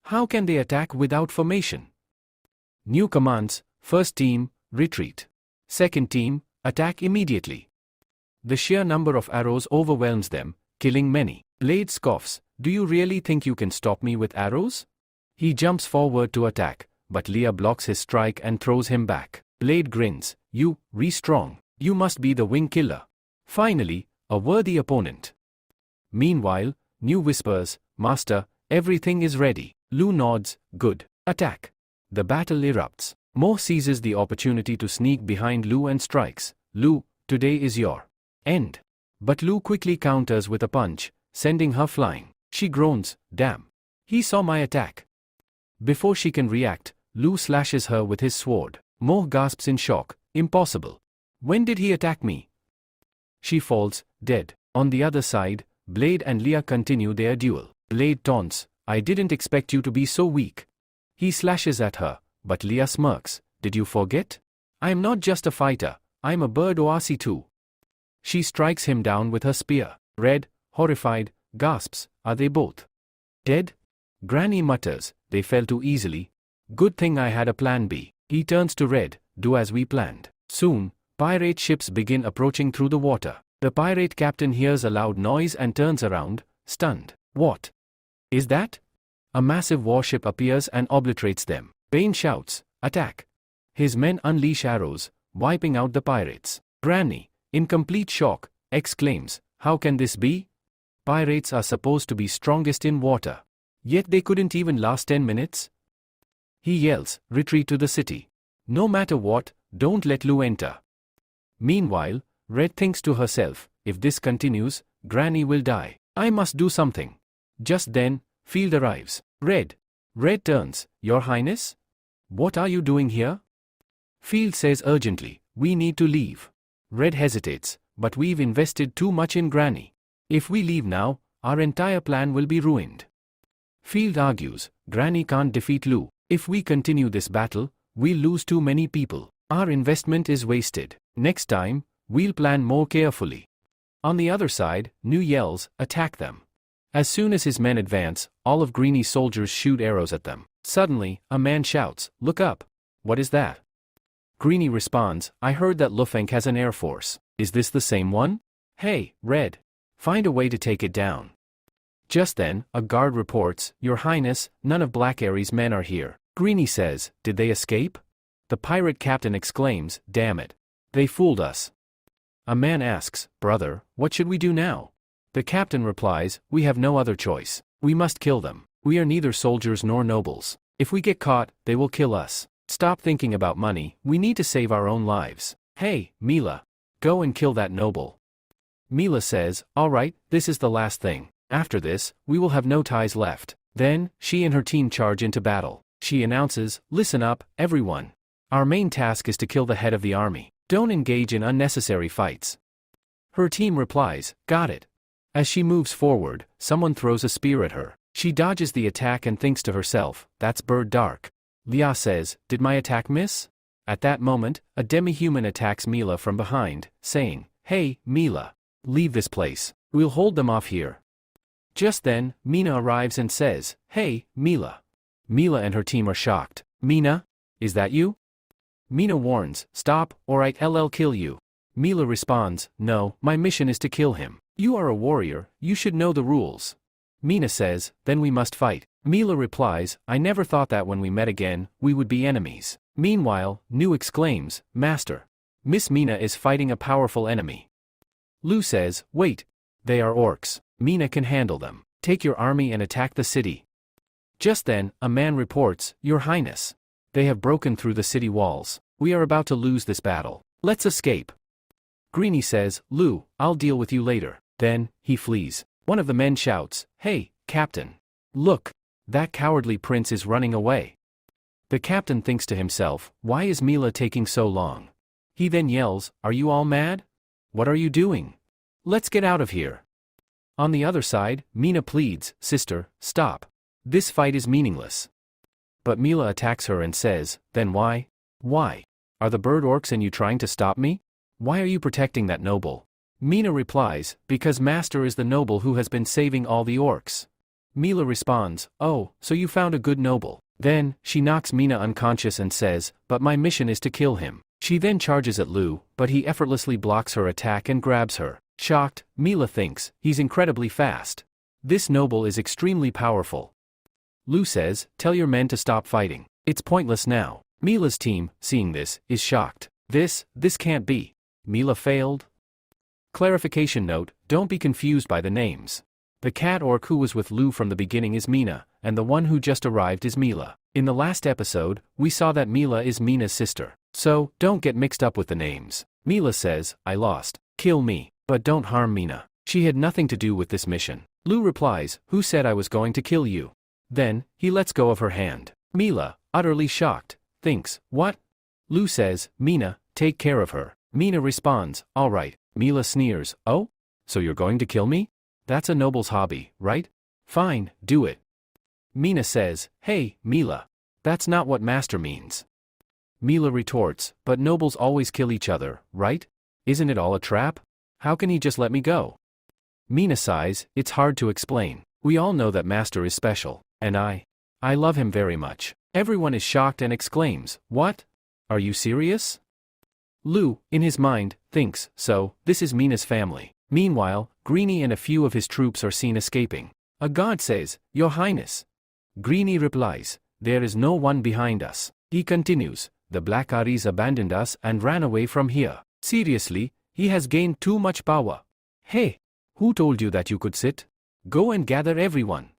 How can they attack without formation? New commands, First team, retreat. Second team, attack immediately. The sheer number of arrows overwhelms them, killing many. Blade scoffs, Do you really think you can stop me with arrows? He jumps forward to attack, but Leah blocks his strike and throws him back. Blade grins, you, re-strong. You must be the wing killer. Finally, a worthy opponent. Meanwhile, New whispers, Master, everything is ready. Lu nods, good. Attack. The battle erupts. Mo seizes the opportunity to sneak behind Lu and strikes. Lu, today is your end. But Lu quickly counters with a punch, sending her flying. She groans, damn. He saw my attack. Before she can react, Lu slashes her with his sword. Mo gasps in shock, impossible. When did he attack me? She falls, dead. On the other side, Blade and Leah continue their duel. Blade taunts, I didn't expect you to be so weak. He slashes at her, but Leah smirks, did you forget? I'm not just a fighter, I'm a bird oasi too. She strikes him down with her spear. Red, horrified, gasps, are they both dead? Granny mutters, they fell too easily. Good thing I had a plan B. He turns to Red, do as we planned. Soon, pirate ships begin approaching through the water. The pirate captain hears a loud noise and turns around, stunned. What is that? A massive warship appears and obliterates them. Bane shouts, attack. His men unleash arrows, wiping out the pirates. Granny, in complete shock, exclaims, how can this be? Pirates are supposed to be strongest in water. Yet they couldn't even last 10 minutes? He yells, retreat to the city. No matter what, don't let Lu enter. Meanwhile, Red thinks to herself, if this continues, Granny will die. I must do something. Just then, Field arrives. Red turns, Your Highness? What are you doing here? Field says urgently, we need to leave. Red hesitates, but we've invested too much in Granny. If we leave now, our entire plan will be ruined. Field argues, Granny can't defeat Lu. If we continue this battle, we'll lose too many people. Our investment is wasted. Next time, we'll plan more carefully. On the other side, New yells, attack them. As soon as his men advance, all of Greeny's soldiers shoot arrows at them. Suddenly, a man shouts, look up. What is that? Greeny responds, I heard that Lufeng has an air force. Is this the same one? Hey, Red. Find a way to take it down. Just then, a guard reports, Your Highness, none of Blackberry's men are here. Greeny says, did they escape? The pirate captain exclaims, damn it. They fooled us. A man asks, brother, what should we do now? The captain replies, we have no other choice. We must kill them. We are neither soldiers nor nobles. If we get caught, they will kill us. Stop thinking about money, we need to save our own lives. Hey, Mila. Go and kill that noble. Mila says, all right, this is the last thing. After this, we will have no ties left. Then, she and her team charge into battle. She announces, listen up, everyone. Our main task is to kill the head of the army. Don't engage in unnecessary fights. Her team replies, got it. As she moves forward, someone throws a spear at her. She dodges the attack and thinks to herself, that's Bird Dark. Lia says, did my attack miss? At that moment, a demi-human attacks Mila from behind, saying, hey, Mila. Leave this place. We'll hold them off here. Just then, Mina arrives and says, hey, Mila. Mila and her team are shocked. Mina? Is that you? Mina warns, stop, or I'll kill you. Mila responds, no, my mission is to kill him. You are a warrior, you should know the rules. Mina says, then we must fight. Mila replies, I never thought that when we met again, we would be enemies. Meanwhile, New exclaims, Master. Miss Mina is fighting a powerful enemy. Lu says, wait. They are orcs. Mina can handle them. Take your army and attack the city. Just then, a man reports, Your Highness. They have broken through the city walls. We are about to lose this battle. Let's escape. Greeny says, Lu, I'll deal with you later. Then, he flees. One of the men shouts, hey, Captain. Look. That cowardly prince is running away. The captain thinks to himself, why is Mila taking so long? He then yells, are you all mad? What are you doing? Let's get out of here. On the other side, Mina pleads, sister, stop. This fight is meaningless. But Mila attacks her and says, then why? Why? Are the bird orcs and you trying to stop me? Why are you protecting that noble? Mina replies, because Master is the noble who has been saving all the orcs. Mila responds, oh, so you found a good noble. Then, she knocks Mina unconscious and says, but my mission is to kill him. She then charges at Lu, but he effortlessly blocks her attack and grabs her. Shocked, Mila thinks, he's incredibly fast. This noble is extremely powerful. Lu says, tell your men to stop fighting. It's pointless now. Mila's team, seeing this, is shocked. This can't be. Mila failed? Clarification note, don't be confused by the names. The cat orc who was with Lu from the beginning is Mina, and the one who just arrived is Mila. In the last episode, we saw that Mila is Mina's sister. So, don't get mixed up with the names. Mila says, I lost. Kill me, but don't harm Mina. She had nothing to do with this mission. Lu replies, who said I was going to kill you? Then, he lets go of her hand. Mila, utterly shocked, thinks, what? Lu says, Mina, take care of her. Mina responds, alright. Mila sneers, oh? So you're going to kill me? That's a noble's hobby, right? Fine, do it. Mina says, hey, Mila. That's not what master means. Mila retorts, but nobles always kill each other, right? Isn't it all a trap? How can he just let me go? Mina sighs, it's hard to explain. We all know that master is special, and I love him very much. Everyone is shocked and exclaims, what? Are you serious? Lu, in his mind, thinks, so, this is Mina's family. Meanwhile, Greenie and a few of his troops are seen escaping. A guard says, Your Highness. Greenie replies, there is no one behind us. He continues, the Black Aries abandoned us and ran away from here. Seriously, he has gained too much power. Hey, who told you that you could sit? Go and gather everyone.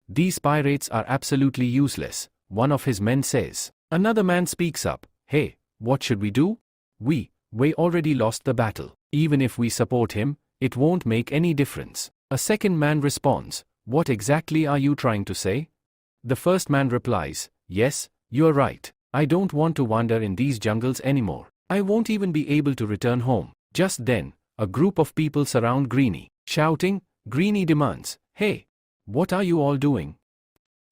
These pirates are absolutely useless, one of his men says. Another man speaks up, hey, what should we do? We already lost the battle. Even if we support him, it won't make any difference. A second man responds, what exactly are you trying to say? The first man replies, yes, you're right. I don't want to wander in these jungles anymore. I won't even be able to return home. Just then, a group of people surround Greenie, shouting. Greenie demands, hey, what are you all doing?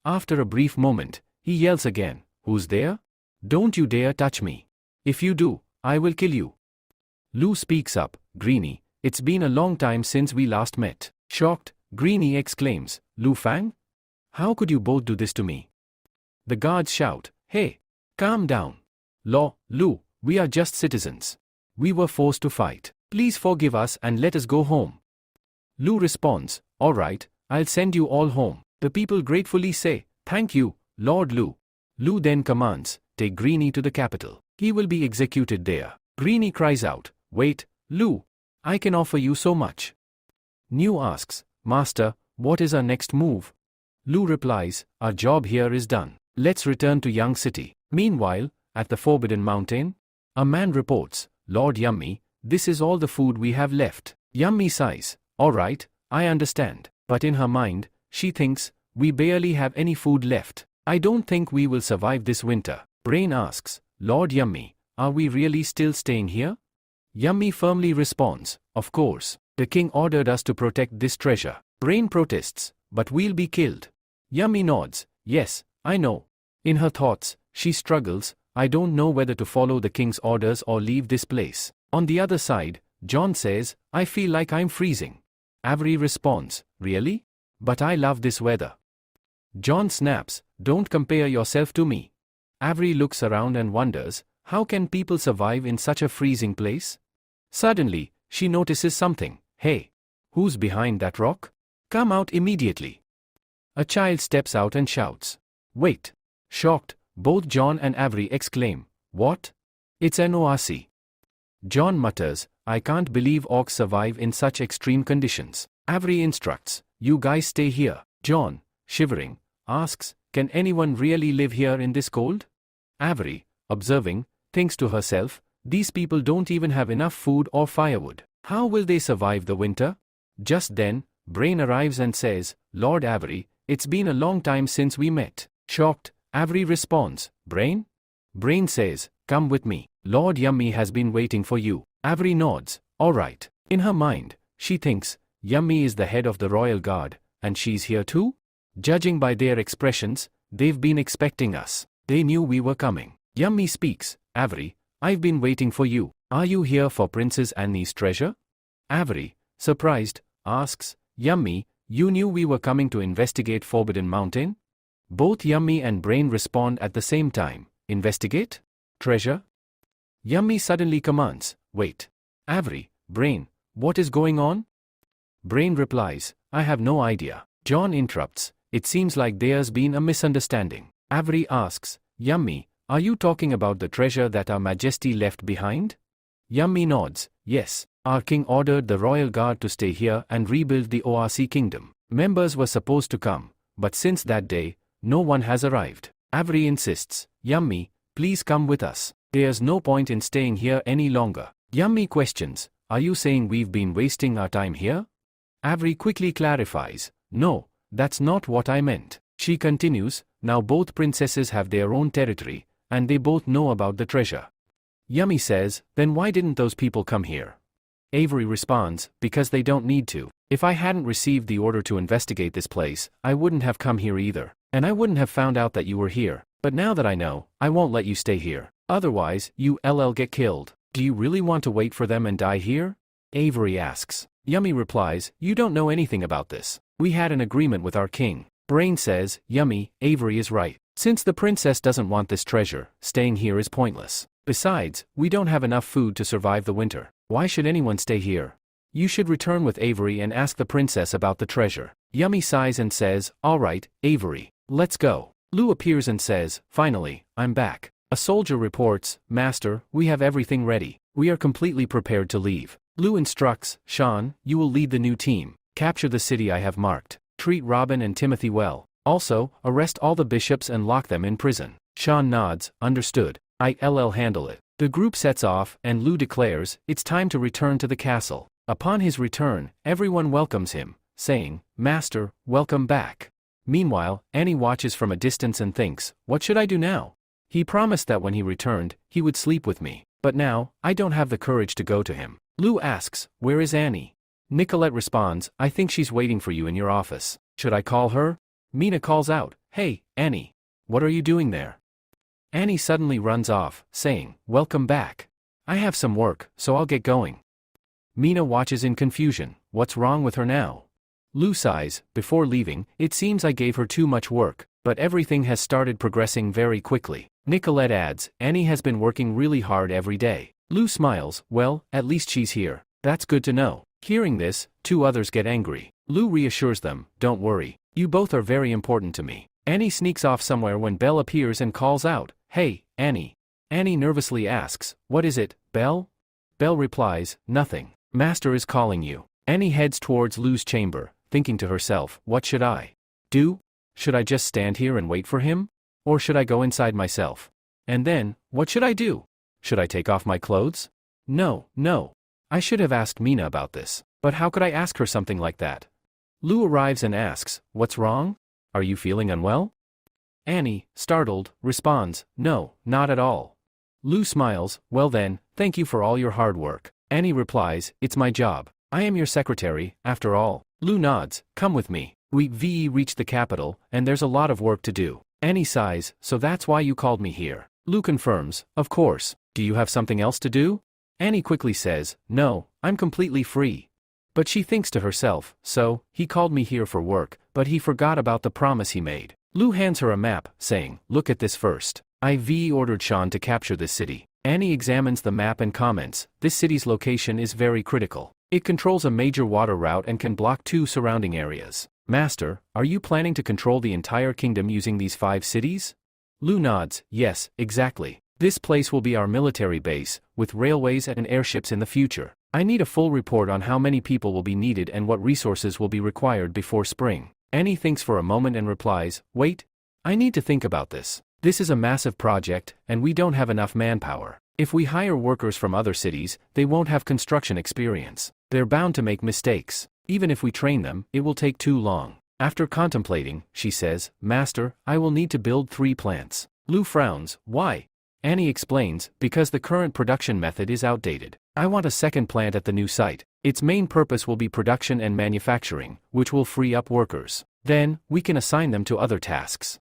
After a brief moment, he yells again, who's there? Don't you dare touch me. If you do, I will kill you. Lu speaks up, Greenie, it's been a long time since we last met. Shocked, Greenie exclaims, Lu Fang? How could you both do this to me? The guards shout, hey, calm down. Lu, we are just citizens. We were forced to fight. Please forgive us and let us go home. Lu responds, alright, I'll send you all home. The people gratefully say, thank you, Lord Lu. Lu then commands, take Greenie to the capital. He will be executed there. Greenie cries out, wait, Lu, I can offer you so much. New asks, Master, what is our next move? Lu replies, our job here is done. Let's return to Yang City. Meanwhile, at the Forbidden Mountain, a man reports, Lord Yummy, this is all the food we have left. Yummy sighs, alright, I understand. But in her mind, she thinks, we barely have any food left. I don't think we will survive this winter. Brain asks, Lord Yummy, are we really still staying here? Yummy firmly responds, of course. The king ordered us to protect this treasure. Brain protests, but we'll be killed. Yummy nods, yes, I know. In her thoughts, she struggles, I don't know whether to follow the king's orders or leave this place. On the other side, John says, I feel like I'm freezing. Avery responds, really? But I love this weather. John snaps, don't compare yourself to me. Avery looks around and wonders, how can people survive in such a freezing place? Suddenly, she notices something. Hey, who's behind that rock? Come out immediately. A child steps out and shouts. Wait. Shocked, both John and Avery exclaim, what? It's an oasis. John mutters, I can't believe orcs survive in such extreme conditions. Avery instructs, you guys stay here. John, shivering, asks, can anyone really live here in this cold? Avery, observing, thinks to herself, these people don't even have enough food or firewood. How will they survive the winter? Just then, Brain arrives and says, Lord Avery, it's been a long time since we met. Shocked, Avery responds, Brain? Brain says, come with me. Lord Yummy has been waiting for you. Avery nods, alright. In her mind, she thinks, Yummy is the head of the royal guard, and she's here too? Judging by their expressions, they've been expecting us. They knew we were coming. Yummy speaks, Avery, I've been waiting for you. Are you here for Princess Annie's treasure? Avery, surprised, asks, Yummy, you knew we were coming to investigate Forbidden Mountain? Both Yummy and Brain respond at the same time. Investigate? Treasure? Yummy suddenly commands, wait. Avery, Brain, what is going on? Brain replies, I have no idea. John interrupts, it seems like there's been a misunderstanding. Avery asks, Yummy, Are you talking about the treasure that Our Majesty left behind? Yummy nods, yes. Our king ordered the royal guard to stay here and rebuild the ORC kingdom. Members were supposed to come, but since that day, no one has arrived. Avery insists, Yummy, please come with us. There's no point in staying here any longer. Yummy questions, are you saying we've been wasting our time here? Avery quickly clarifies, no, that's not what I meant. She continues, now both princesses have their own territory, and they both know about the treasure. Yummy says, then why didn't those people come here? Avery responds, because they don't need to. If I hadn't received the order to investigate this place, I wouldn't have come here either. And I wouldn't have found out that you were here. But now that I know, I won't let you stay here. Otherwise, you'll get killed. Do you really want to wait for them and die here? Avery asks. Yummy replies, you don't know anything about this. We had an agreement with our king. Brain says, Yummy, Avery is right. Since the princess doesn't want this treasure, staying here is pointless. Besides, we don't have enough food to survive the winter. Why should anyone stay here? You should return with Avery and ask the princess about the treasure. Yummy sighs and says, all right, Avery, let's go. Lou appears and says, finally, I'm back. A soldier reports, Master, we have everything ready. We are completely prepared to leave. Lou instructs, Sean, you will lead the new team. Capture the city I have marked. Treat Robin and Timothy well. Also, arrest all the bishops and lock them in prison. Sean nods, understood. I'll handle it. The group sets off, and Lou declares, it's time to return to the castle. Upon his return, everyone welcomes him, saying, Master, welcome back. Meanwhile, Annie watches from a distance and thinks, what should I do now? He promised that when he returned, he would sleep with me. But now, I don't have the courage to go to him. Lou asks, where is Annie? Nicolette responds, I think she's waiting for you in your office. Should I call her? Mina calls out, hey, Annie. What are you doing there? Annie suddenly runs off, saying, welcome back. I have some work, so I'll get going. Mina watches in confusion, what's wrong with her now? Lou sighs, before leaving, it seems I gave her too much work, but everything has started progressing very quickly. Nicolette adds, Annie has been working really hard every day. Lou smiles, well, at least she's here. That's good to know. Hearing this, two others get angry. Lou reassures them, don't worry, you both are very important to me. Annie sneaks off somewhere when Belle appears and calls out, hey, Annie. Annie nervously asks, what is it, Belle? Belle replies, nothing. Master is calling you. Annie heads towards Lou's chamber, thinking to herself, what should I do? Should I just stand here and wait for him? Or should I go inside myself? And then, what should I do? Should I take off my clothes? No. I should have asked Mina about this. But how could I ask her something like that? Lou arrives and asks, what's wrong? Are you feeling unwell? Annie, startled, responds, no, not at all. Lou smiles, well then, thank you for all your hard work. Annie replies, it's my job. I am your secretary, after all. Lou nods, come with me. We reach the capital, and there's a lot of work to do. Annie sighs, so that's why you called me here. Lou confirms, of course. Do you have something else to do? Annie quickly says, no, I'm completely free. But she thinks to herself, so, he called me here for work, but he forgot about the promise he made. Lou hands her a map, saying, look at this first. IV ordered Sean to capture this city. Annie examines the map and comments, this city's location is very critical. It controls a major water route and can block 2 surrounding areas. Master, are you planning to control the entire kingdom using these 5 cities? Lou nods, yes, exactly. This place will be our military base, with railways and airships in the future. I need a full report on how many people will be needed and what resources will be required before spring. Annie thinks for a moment and replies, wait. I need to think about this. This is a massive project, and we don't have enough manpower. If we hire workers from other cities, they won't have construction experience. They're bound to make mistakes. Even if we train them, it will take too long. After contemplating, she says, Master, I will need to build 3 plants. Lou frowns, why? Annie explains, because the current production method is outdated. I want a second plant at the new site. Its main purpose will be production and manufacturing, which will free up workers. Then, we can assign them to other tasks.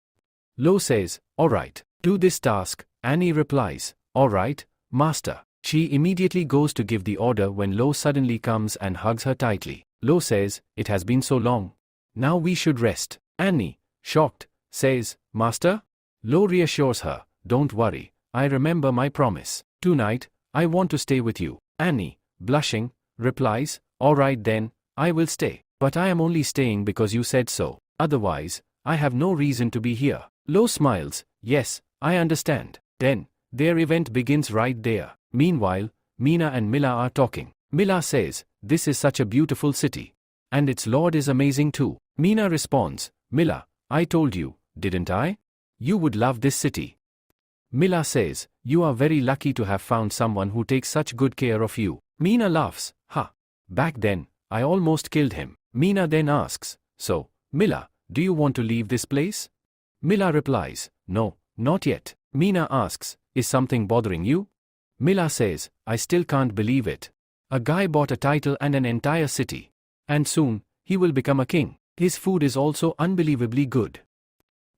Lo says, alright, do this task. Annie replies, alright, master. She immediately goes to give the order when Lo suddenly comes and hugs her tightly. Lo says, it has been so long. Now we should rest. Annie, shocked, says, master? Lo reassures her, don't worry, I remember my promise. Tonight, I want to stay with you. Annie, blushing, replies, alright then, I will stay. But I am only staying because you said so. Otherwise, I have no reason to be here. Lo smiles, yes, I understand. Then, their event begins right there. Meanwhile, Mina and Mila are talking. Mila says, "This is such a beautiful city. And its lord is amazing too." Mina responds, "Mila, I told you, didn't I? You would love this city." Mila says, "You are very lucky to have found someone who takes such good care of you." Mina laughs, "Ha. Back then, I almost killed him." Mina then asks, "So, Mila, do you want to leave this place?" Mila replies, "No, not yet." Mina asks, "Is something bothering you?" Mila says, "I still can't believe it. A guy bought a title and an entire city. And soon, he will become a king. His food is also unbelievably good."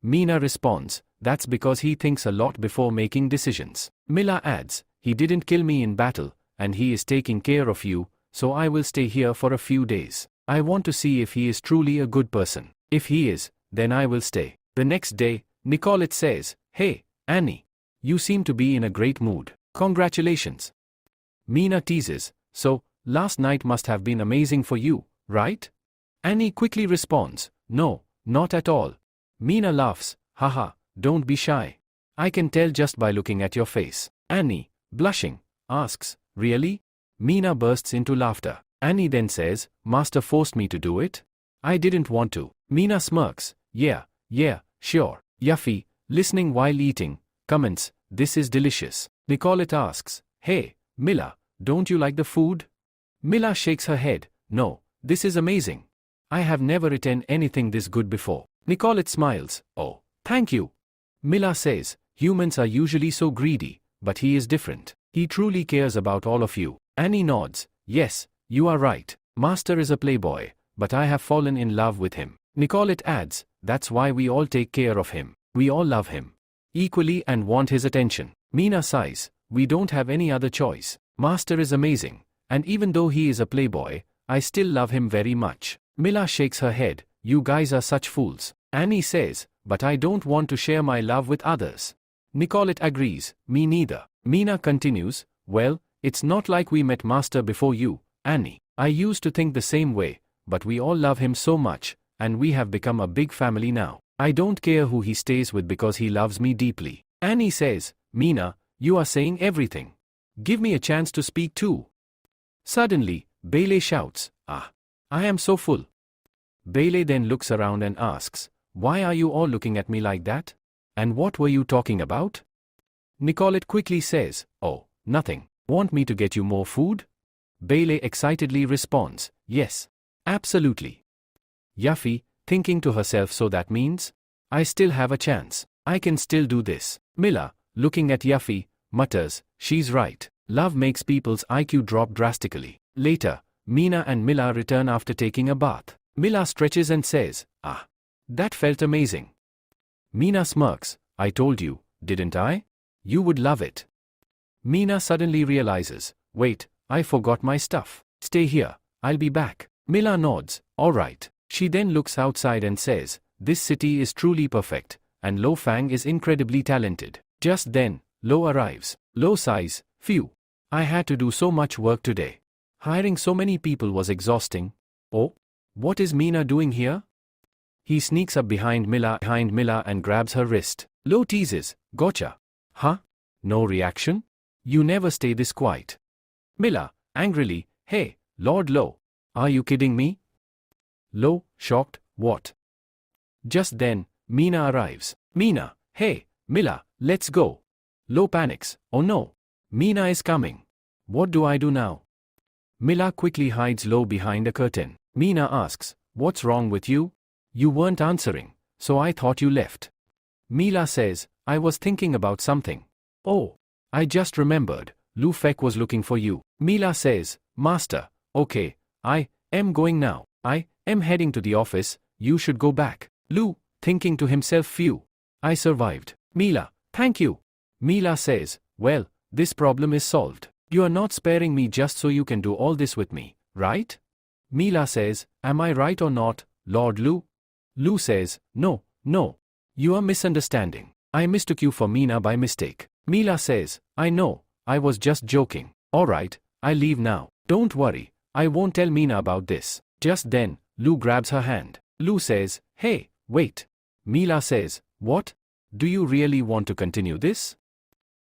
Mina responds, "That's because he thinks a lot before making decisions." Mila adds, "He didn't kill me in battle, and he is taking care of you, so I will stay here for a few days. I want to see if he is truly a good person. If he is, then I will stay." The next day, Nicolette says, "Hey, Annie. You seem to be in a great mood. Congratulations." Mina teases, "So, last night must have been amazing for you, right?" Annie quickly responds, "No, not at all." Mina laughs, "Haha, don't be shy. I can tell just by looking at your face." Annie, blushing, asks, "Really?" Mina bursts into laughter. Annie then says, "Master forced me to do it. I didn't want to." Mina smirks, "Yeah, sure." Yuffie, listening while eating, comments, "This is delicious." Nicolette asks, "Hey, Mila, don't you like the food?" Mila shakes her head, "No, this is amazing. I have never eaten anything this good before." Nicolette smiles, "Oh, thank you." Mila says, "Humans are usually so greedy, but he is different. He truly cares about all of you." Annie nods, "Yes, you are right. Master is a playboy, but I have fallen in love with him." Nicolette adds, "That's why we all take care of him. We all love him equally and want his attention." Mina sighs, "We don't have any other choice. Master is amazing, and even though he is a playboy, I still love him very much." Mila shakes her head, "You guys are such fools." Annie says, "But I don't want to share my love with others." Nicolette agrees, "Me neither." Mina continues, "Well, it's not like we met Master before you, Annie. I used to think the same way, but we all love him so much, and we have become a big family now. I don't care who he stays with because he loves me deeply." Annie says, "Mina, you are saying everything. Give me a chance to speak too." Suddenly, Bailey shouts, "Ah, I am so full." Bailey then looks around and asks, "Why are you all looking at me like that? And what were you talking about?" Nicolette quickly says, "Oh, nothing. Want me to get you more food?" Bailey excitedly responds, "Yes, absolutely." Yuffie, thinking to herself, "So that means I still have a chance. I can still do this." Mila, looking at Yuffie, mutters, "She's right. Love makes people's IQ drop drastically." Later, Mina and Mila return after taking a bath. Mila stretches and says, "Ah, that felt amazing." Mina smirks, "I told you, didn't I? You would love it." Mina suddenly realizes, "Wait, I forgot my stuff. Stay here, I'll be back." Mila nods, "All right." She then looks outside and says, "This city is truly perfect, and Lo Fang is incredibly talented." Just then, Lo arrives. Lo sighs, "Phew. I had to do so much work today. Hiring so many people was exhausting." "Oh, what is Mina doing here?" He sneaks up behind Mila and grabs her wrist. Lo teases, "Gotcha." "Huh? No reaction? You never stay this quiet." Mila, angrily, "Hey, Lord Lo. Are you kidding me?" Lo, shocked, "What?" Just then, Mina arrives. "Mina, hey, Mila, let's go." Lo panics, "Oh no. Mina is coming. What do I do now?" Mila quickly hides Lo behind a curtain. Mina asks, "What's wrong with you? You weren't answering, so I thought you left." Mila says, "I was thinking about something." "Oh, I just remembered, Lu Fek was looking for you." Mila says, "Master, okay, I am going now. I am heading to the office, you should go back." Lu, thinking to himself, "Phew. I survived." Mila, "Thank you." Mila says, "Well, this problem is solved. You are not sparing me just so you can do all this with me, right?" Mila says, "Am I right or not, Lord Lu?" Lu says, No, you are misunderstanding. I mistook you for Mina by mistake." Mila says, "I know, I was just joking. Alright, I leave now. Don't worry, I won't tell Mina about this." Just then, Lu grabs her hand. Lu says, "Hey, wait." Mila says, "What? Do you really want to continue this?"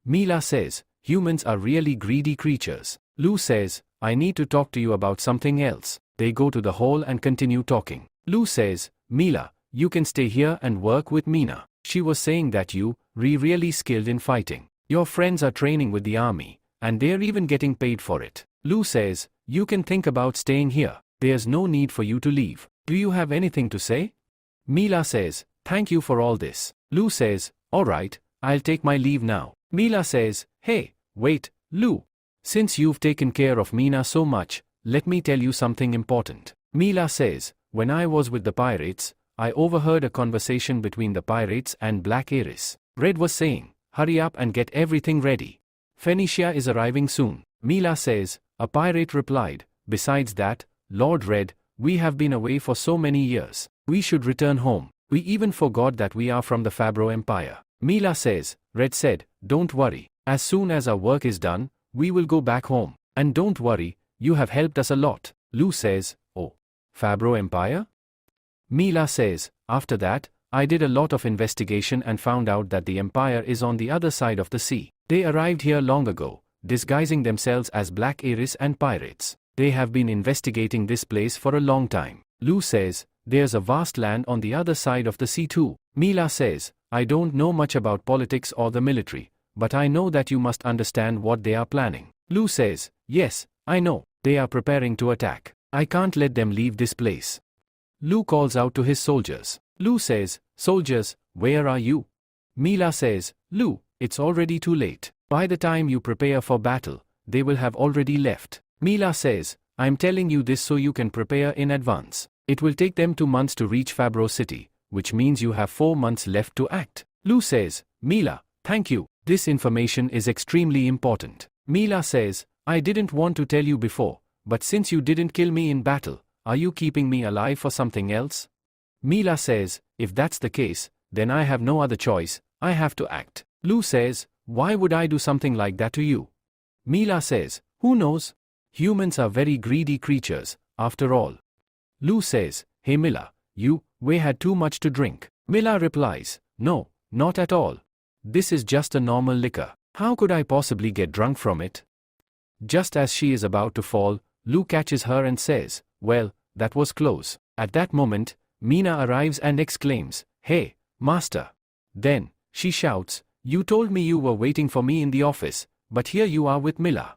Mila says, humans are really greedy creatures. Lu says, I need to talk to you about something else. They go to the hall and continue talking. Lu says, Mila, you can stay here and work with Mina. She was saying that you really skilled in fighting. Your friends are training with the army, and they're even getting paid for it. Lu says, you can think about staying here. There's no need for you to leave. Do you have anything to say? Mila says, thank you for all this. Lu says, alright, I'll take my leave now. Mila says, hey, wait, Lu. Since you've taken care of Mina so much, let me tell you something important. Mila says, when I was with the pirates, I overheard a conversation between the pirates and Black Iris. Red was saying, hurry up and get everything ready. Phoenicia is arriving soon. Mila says, a pirate replied, besides that, Lord Red, we have been away for so many years. We should return home. We even forgot that we are from the Fabro Empire. Mila says, Red said, don't worry. As soon as our work is done, we will go back home. And don't worry, you have helped us a lot. Lu says, oh, Fabro Empire? Mila says, after that, I did a lot of investigation and found out that the empire is on the other side of the sea. They arrived here long ago, disguising themselves as Black Iris and pirates. They have been investigating this place for a long time. Lu says, there's a vast land on the other side of the sea too. Mila says, I don't know much about politics or the military, but I know that you must understand what they are planning. Lu says, yes, I know. They are preparing to attack. I can't let them leave this place. Lu calls out to his soldiers. Lu says, soldiers, where are you? Mila says, Lu, it's already too late. By the time you prepare for battle, they will have already left. Mila says, I'm telling you this so you can prepare in advance. It will take them 2 months to reach Fabro City, which means you have 4 months left to act. Lu says, Mila, thank you. This information is extremely important. Mila says, I didn't want to tell you before, but since you didn't kill me in battle, are you keeping me alive for something else? Mila says, if that's the case, then I have no other choice, I have to act. Lu says, why would I do something like that to you? Mila says, who knows? Humans are very greedy creatures, after all. Lu says, hey Mila, we had too much to drink. Mila replies, no, not at all. This is just a normal liquor. How could I possibly get drunk from it? Just as she is about to fall, Lu catches her and says, well, that was close. At that moment, Mina arrives and exclaims, hey, master. Then, she shouts, you told me you were waiting for me in the office, but here you are with Mila.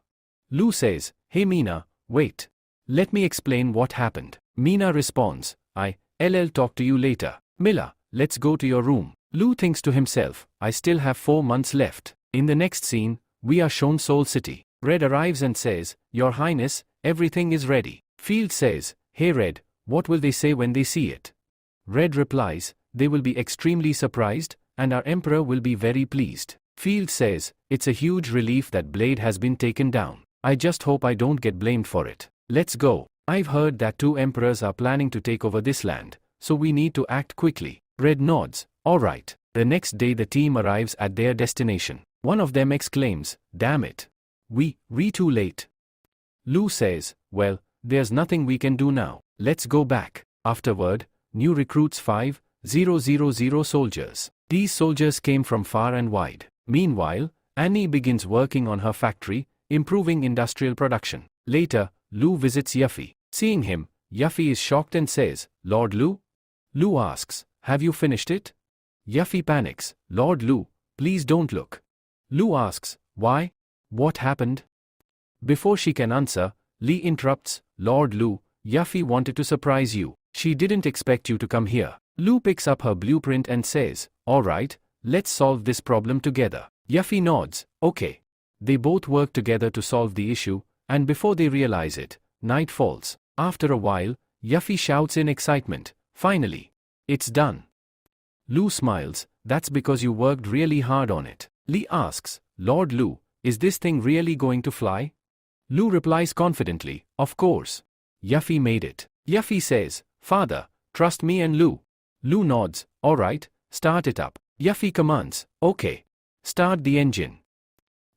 Lu says, hey Mina, wait. Let me explain what happened. Mina responds, I'll talk to you later. Mila, let's go to your room. Lu thinks to himself, I still have 4 months left. In the next scene, we are shown Seoul City. Red arrives and says, Your Highness, everything is ready. Field says, hey Red, what will they say when they see it? Red replies, they will be extremely surprised, and our Emperor will be very pleased. Field says, it's a huge relief that Blade has been taken down. I just hope I don't get blamed for it. Let's go. I've heard that 2 emperors are planning to take over this land, so we need to act quickly. Red nods, alright. The next day the team arrives at their destination. One of them exclaims, damn it. We too late. Lu says, well, there's nothing we can do now. Let's go back. Afterward, new recruits 5,000 soldiers. These soldiers came from far and wide. Meanwhile, Annie begins working on her factory, improving industrial production. Later, Lu visits Yuffie. Seeing him, Yuffie is shocked and says, Lord Lu? Lu asks, have you finished it? Yuffie panics, Lord Lu, please don't look. Lu asks, why? What happened? Before she can answer, Lee interrupts, Lord Lu, Yuffie wanted to surprise you. She didn't expect you to come here. Lu picks up her blueprint and says, alright, let's solve this problem together. Yuffie nods, okay. They both work together to solve the issue, and before they realize it, night falls. After a while, Yuffie shouts in excitement, finally. It's done. Lu smiles, that's because you worked really hard on it. Lee asks, Lord Lu, is this thing really going to fly? Lu replies confidently, of course. Yuffie made it. Yuffie says, Father, trust me and Lu. Lu nods, alright, start it up. Yuffie commands, okay. Start the engine.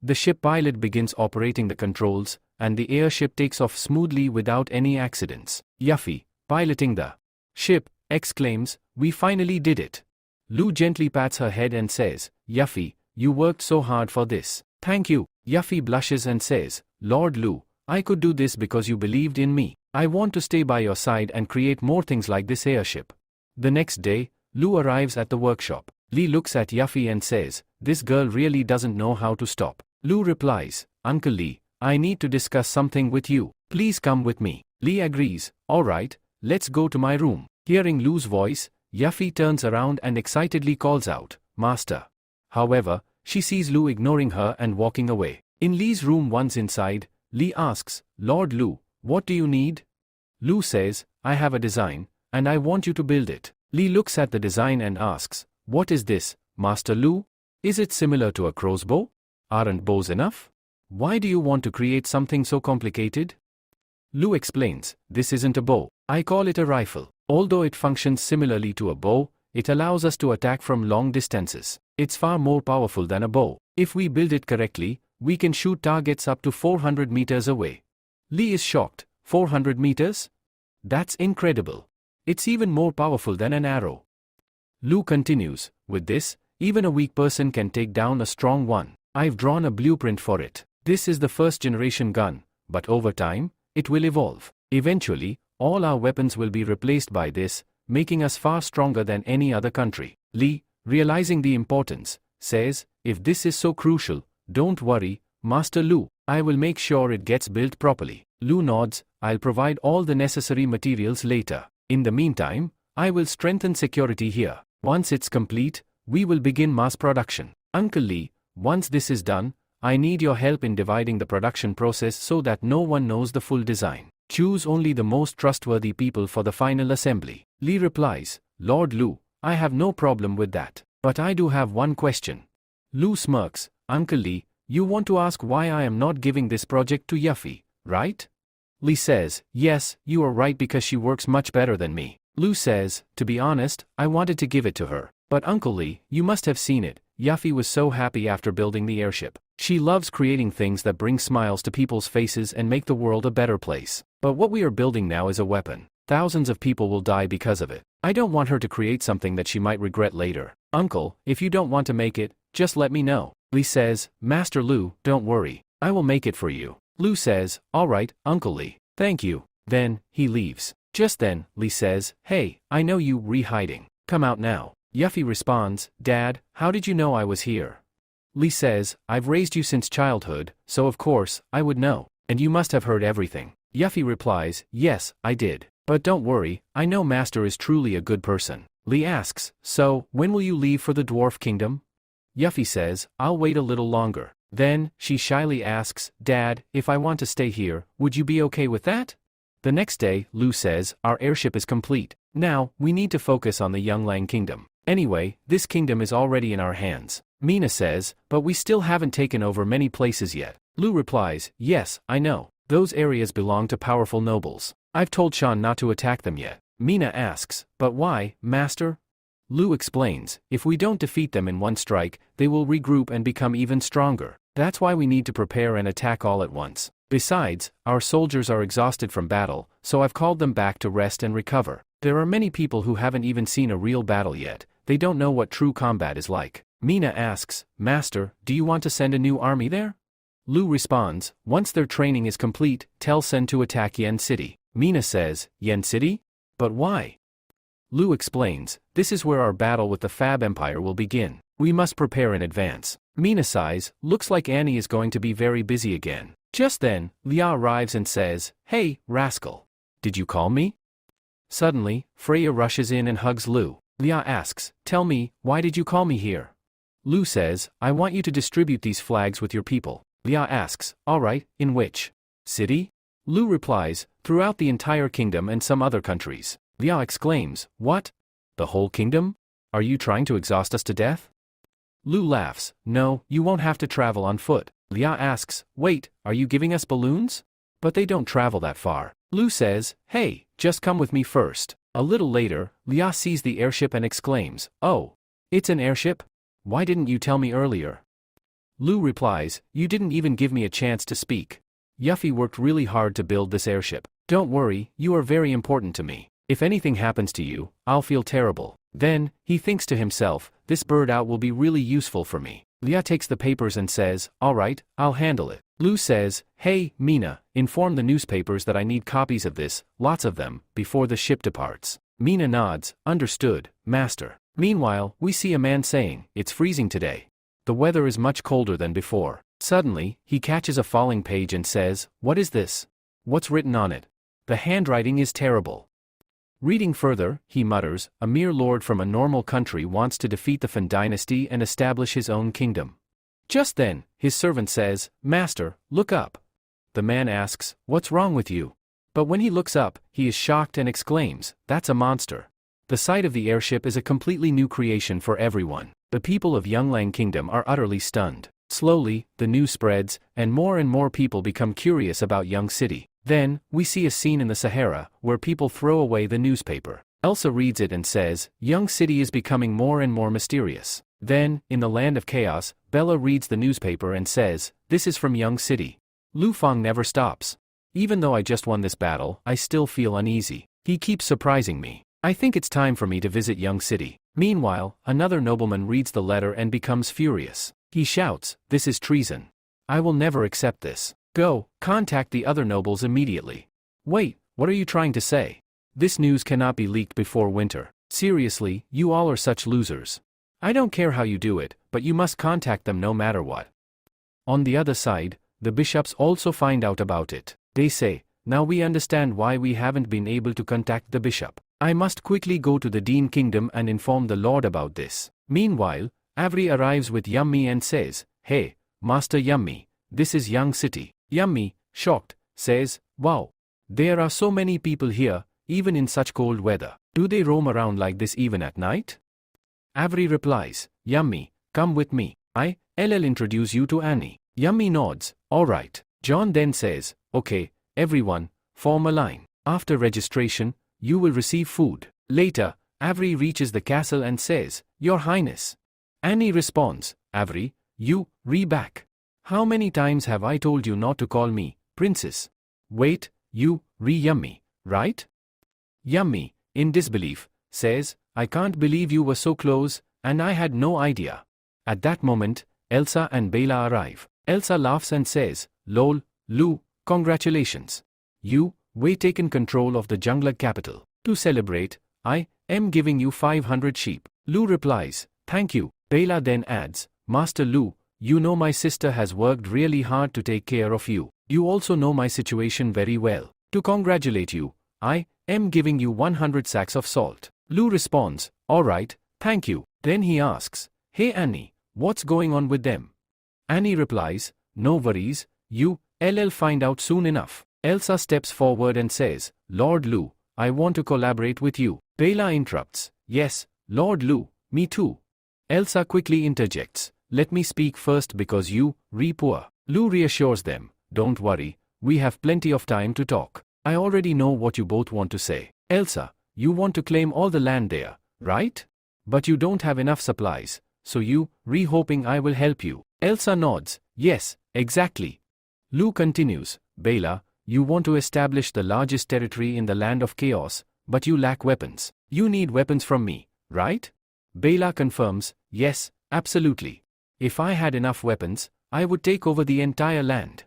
The ship pilot begins operating the controls, and the airship takes off smoothly without any accidents. Yuffie, piloting the ship, exclaims, we finally did it. Lu gently pats her head and says, Yuffie, you worked so hard for this. Thank you. Yuffie blushes and says, Lord Lu, I could do this because you believed in me. I want to stay by your side and create more things like this airship. The next day, Lu arrives at the workshop. Lee looks at Yuffie and says, this girl really doesn't know how to stop. Lu replies, Uncle Lee, I need to discuss something with you. Please come with me. Lee agrees, alright, let's go to my room. Hearing Lu's voice, Yuffie turns around and excitedly calls out, Master. However, she sees Lu ignoring her and walking away. In Lee's room once inside, Lee asks, Lord Lu, what do you need? Lu says, I have a design, and I want you to build it. Lee looks at the design and asks, what is this, Master Lu? Is it similar to a crow's bow? Aren't bows enough? Why do you want to create something so complicated? Lu explains, this isn't a bow. I call it a rifle. Although it functions similarly to a bow, it allows us to attack from long distances. It's far more powerful than a bow. If we build it correctly, we can shoot targets up to 400 meters away. Lee is shocked. 400 meters? That's incredible. It's even more powerful than an arrow. Lu continues, with this, even a weak person can take down a strong one. I've drawn a blueprint for it. This is the first generation gun, but over time, it will evolve. Eventually, all our weapons will be replaced by this, making us far stronger than any other country. Lee, realizing the importance, says, if this is so crucial, don't worry, Master Lu, I will make sure it gets built properly. Lu nods, I'll provide all the necessary materials later. In the meantime, I will strengthen security here. Once it's complete, we will begin mass production. Uncle Lee, once this is done, I need your help in dividing the production process so that no one knows the full design. Choose only the most trustworthy people for the final assembly. Lee replies, Lord Lu, I have no problem with that. But I do have one question. Lu smirks, Uncle Lee, you want to ask why I am not giving this project to Yuffie, right? Lee says, yes, you are right because she works much better than me. Lu says, to be honest, I wanted to give it to her. But Uncle Lee, you must have seen it. Yuffie was so happy after building the airship. She loves creating things that bring smiles to people's faces and make the world a better place. But what we are building now is a weapon. Thousands of people will die because of it. I don't want her to create something that she might regret later. Uncle, if you don't want to make it, just let me know. Lee says, Master Lu, don't worry. I will make it for you. Lu says, alright, Uncle Lee. Thank you. Then, he leaves. Just then, Lee says, hey, I know you re-hiding. Come out now. Yuffie responds, Dad, how did you know I was here? Lee says, I've raised you since childhood, so of course, I would know. And you must have heard everything. Yuffie replies, yes, I did. But don't worry, I know Master is truly a good person. Lee asks, so, when will you leave for the Dwarf Kingdom? Yuffie says, I'll wait a little longer. Then, she shyly asks, Dad, if I want to stay here, would you be okay with that? The next day, Lu says, our airship is complete. Now, we need to focus on the Yanglang Kingdom. Anyway, this kingdom is already in our hands. Mina says, but we still haven't taken over many places yet. Lu replies, yes, I know. Those areas belong to powerful nobles. I've told Shan not to attack them yet. Mina asks, but why, Master? Lu explains, if we don't defeat them in one strike, they will regroup and become even stronger. That's why we need to prepare and attack all at once. Besides, our soldiers are exhausted from battle, so I've called them back to rest and recover. There are many people who haven't even seen a real battle yet. They don't know what true combat is like. Mina asks, Master, do you want to send a new army there? Lu responds, once their training is complete, tell Sen to attack Yen City. Mina says, Yen City? But why? Lu explains, this is where our battle with the Fab Empire will begin. We must prepare in advance. Mina sighs, looks like Annie is going to be very busy again. Just then, Lia arrives and says, hey, rascal. Did you call me? Suddenly, Freya rushes in and hugs Lu. Lia asks, tell me, why did you call me here? Lu says, I want you to distribute these flags with your people. Lia asks, alright, in which city? Lu replies, throughout the entire kingdom and some other countries. Lia exclaims, what? The whole kingdom? Are you trying to exhaust us to death? Lu laughs, no, you won't have to travel on foot. Lia asks, wait, are you giving us balloons? But they don't travel that far. Lu says, hey, just come with me first. A little later, Lia sees the airship and exclaims, oh, it's an airship? Why didn't you tell me earlier? Lu replies, you didn't even give me a chance to speak. Yuffie worked really hard to build this airship. Don't worry, you are very important to me. If anything happens to you, I'll feel terrible. Then, he thinks to himself, this bird out will be really useful for me. Leah takes the papers and says, alright, I'll handle it. Lu says, hey, Mina, inform the newspapers that I need copies of this, lots of them, before the ship departs. Mina nods, understood, master. Meanwhile, we see a man saying, it's freezing today. The weather is much colder than before. Suddenly, he catches a falling page and says, what is this? What's written on it? The handwriting is terrible. Reading further, he mutters, a mere lord from a normal country wants to defeat the Fan dynasty and establish his own kingdom. Just then, his servant says, Master, look up. The man asks, what's wrong with you? But when he looks up, he is shocked and exclaims, that's a monster. The sight of the airship is a completely new creation for everyone. The people of Yanglang Kingdom are utterly stunned. Slowly, the news spreads, and more people become curious about Young City. Then, we see a scene in the Sahara, where people throw away the newspaper. Elsa reads it and says, Young City is becoming more and more mysterious. Then, in the land of chaos, Bella reads the newspaper and says, this is from Young City. Lu Feng never stops. Even though I just won this battle, I still feel uneasy. He keeps surprising me. I think it's time for me to visit Young City. Meanwhile, another nobleman reads the letter and becomes furious. He shouts, this is treason. I will never accept this. Go, contact the other nobles immediately. Wait, what are you trying to say? This news cannot be leaked before winter. Seriously, you all are such losers. I don't care how you do it, but you must contact them no matter what. On the other side, the bishops also find out about it. They say, now we understand why we haven't been able to contact the bishop. I must quickly go to the Dean Kingdom and inform the Lord about this. Meanwhile, Avery arrives with Yummy and says, hey, Master Yummy, this is Young City. Yummy, shocked, says, wow. There are so many people here, even in such cold weather. Do they roam around like this even at night? Avery replies, Yummy, come with me. I'll introduce you to Annie. Yummy nods, alright. John then says, okay, everyone, form a line. After registration, you will receive food. Later, Avery reaches the castle and says, Your Highness. Annie responds, Avery, you, back. How many times have I told you not to call me, princess? Wait, you, Yummy, right? Yummy, in disbelief, says, I can't believe you were so close, and I had no idea. At that moment, Elsa and Bella arrive. Elsa laughs and says, lol, Lu, congratulations. You, taken control of the jungler capital. To celebrate, I am giving you 500 sheep. Lu replies, thank you. Bella then adds, Master Lu, you know my sister has worked really hard to take care of you. You also know my situation very well. To congratulate you, I am giving you 100 sacks of salt. Lu responds, alright, thank you. Then he asks, hey Annie, what's going on with them? Annie replies, no worries, you'll find out soon enough. Elsa steps forward and says, Lord Lu, I want to collaborate with you. Bella interrupts, yes, Lord Lu, me too. Elsa quickly interjects, let me speak first because you, poor. Lu reassures them, don't worry, we have plenty of time to talk. I already know what you both want to say. Elsa, you want to claim all the land there, right? But you don't have enough supplies, so you, hoping I will help you. Elsa nods, yes, exactly. Lu continues, Bella, you want to establish the largest territory in the land of chaos, but you lack weapons. You need weapons from me, right? Bella confirms, yes, absolutely. If I had enough weapons, I would take over the entire land.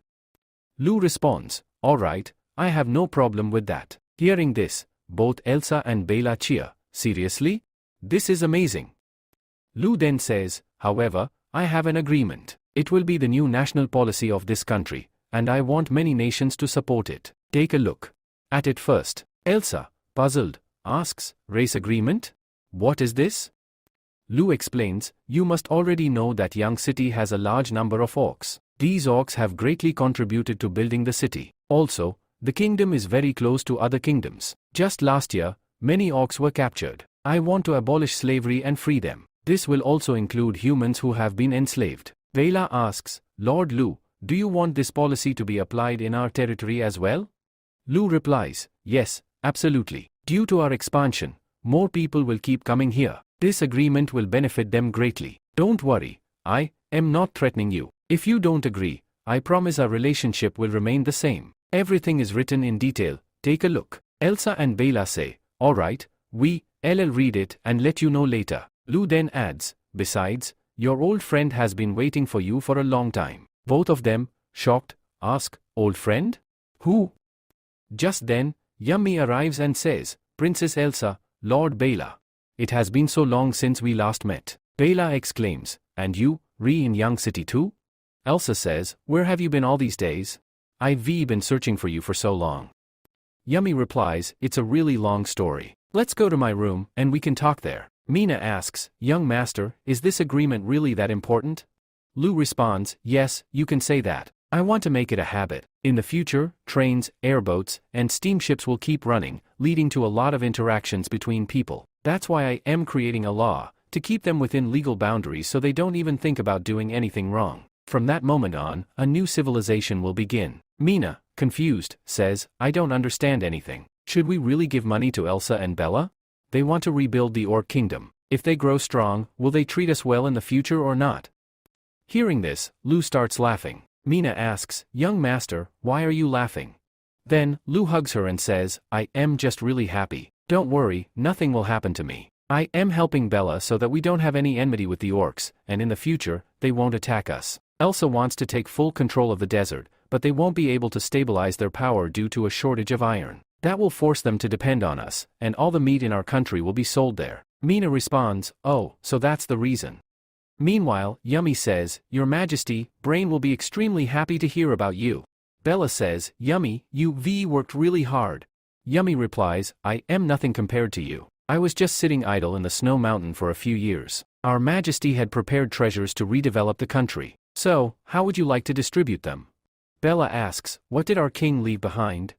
Lu responds, alright, I have no problem with that. Hearing this, both Elsa and Bella cheer, seriously? This is amazing. Lu then says, however, I have an agreement. It will be the new national policy of this country, and I want many nations to support it. Take a look at it first. Elsa, puzzled, asks, race agreement? What is this? Lu explains, you must already know that Young City has a large number of orcs. These orcs have greatly contributed to building the city. Also, the kingdom is very close to other kingdoms. Just last year, many orcs were captured. I want to abolish slavery and free them. This will also include humans who have been enslaved. Bella asks, Lord Lu, do you want this policy to be applied in our territory as well? Lu replies, yes, absolutely. Due to our expansion, more people will keep coming here. This agreement will benefit them greatly. Don't worry, I am not threatening you. If you don't agree, I promise our relationship will remain the same. Everything is written in detail, take a look. Elsa and Bella say, alright, we'll read it and let you know later. Lu then adds, besides, Your old friend has been waiting for you for a long time. Both of them, shocked, ask, old friend? Who? Just then, Yummy arrives and says, Princess Elsa, Lord Bela. It has been so long since we last met. Bela exclaims, and you, in Young City too? Elsa says, where have you been all these days? I've been searching for you for so long. Yummy replies, it's a really long story. Let's go to my room, and we can talk there. Mina asks, young master, is this agreement really that important? Lu responds, yes, you can say that. I want to make it a habit. In the future, trains, airboats, and steamships will keep running, leading to a lot of interactions between people. That's why I am creating a law, to keep them within legal boundaries so they don't even think about doing anything wrong. From that moment on, a new civilization will begin. Mina, confused, says, I don't understand anything. Should we really give money to Elsa and Bella? They want to rebuild the Orc Kingdom. If they grow strong, will they treat us well in the future or not? Hearing this, Lu starts laughing. Mina asks, young master, why are you laughing? Then, Lu hugs her and says, I am just really happy. Don't worry, nothing will happen to me. I am helping Bella so that we don't have any enmity with the orcs, and in the future, they won't attack us. Elsa wants to take full control of the desert, but they won't be able to stabilize their power due to a shortage of iron. That will force them to depend on us, and all the meat in our country will be sold there. Mina responds, oh, so that's the reason. Meanwhile, Yummy says, Your Majesty, Brain will be extremely happy to hear about you. Bella says, Yummy, you worked really hard. Yummy replies, I am nothing compared to you. I was just sitting idle in the snow mountain for a few years. Our Majesty had prepared treasures to redevelop the country. So, how would you like to distribute them? Bella asks, what did our king leave behind?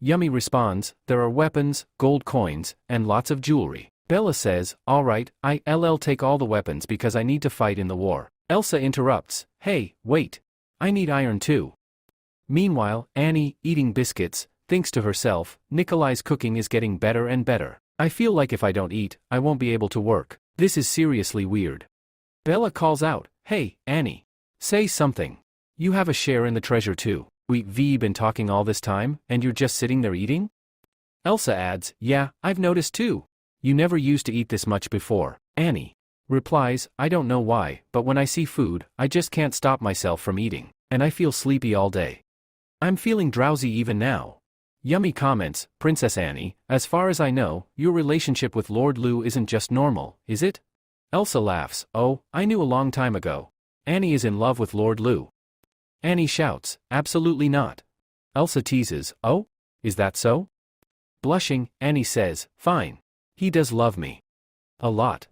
Yummy responds, there are weapons, gold coins, and lots of jewelry. Bella says, alright, I'll take all the weapons because I need to fight in the war. Elsa interrupts, hey, wait. I need iron too. Meanwhile, Annie, eating biscuits, thinks to herself, Nikolai's cooking is getting better and better. I feel like if I don't eat, I won't be able to work. This is seriously weird. Bella calls out, hey, Annie. Say something. You have a share in the treasure too. We've been talking all this time, and you're just sitting there eating? Elsa adds, yeah, I've noticed too. You never used to eat this much before. Annie replies, I don't know why, but when I see food, I just can't stop myself from eating, and I feel sleepy all day. I'm feeling drowsy even now. Yummy comments, Princess Annie, as far as I know, your relationship with Lord Lu isn't just normal, is it? Elsa laughs, oh, I knew a long time ago. Annie is in love with Lord Lu. Annie shouts, absolutely not. Elsa teases, oh? Is that so? Blushing, Annie says, fine. He does love me. A lot.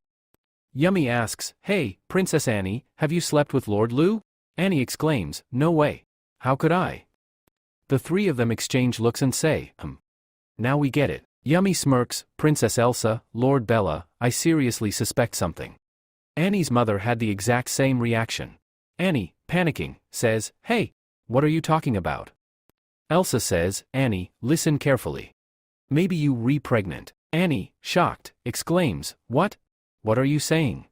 Yummy asks, hey, Princess Annie, have you slept with Lord Lu? Annie exclaims, no way. How could I? The three of them exchange looks and say, Now we get it. Yummy smirks, Princess Elsa, Lord Bella, I seriously suspect something. Annie's mother had the exact same reaction. Annie, panicking, says, hey, what are you talking about? Elsa says, Annie, listen carefully. Maybe you re-pregnant. Annie, shocked, exclaims, what? What are you saying?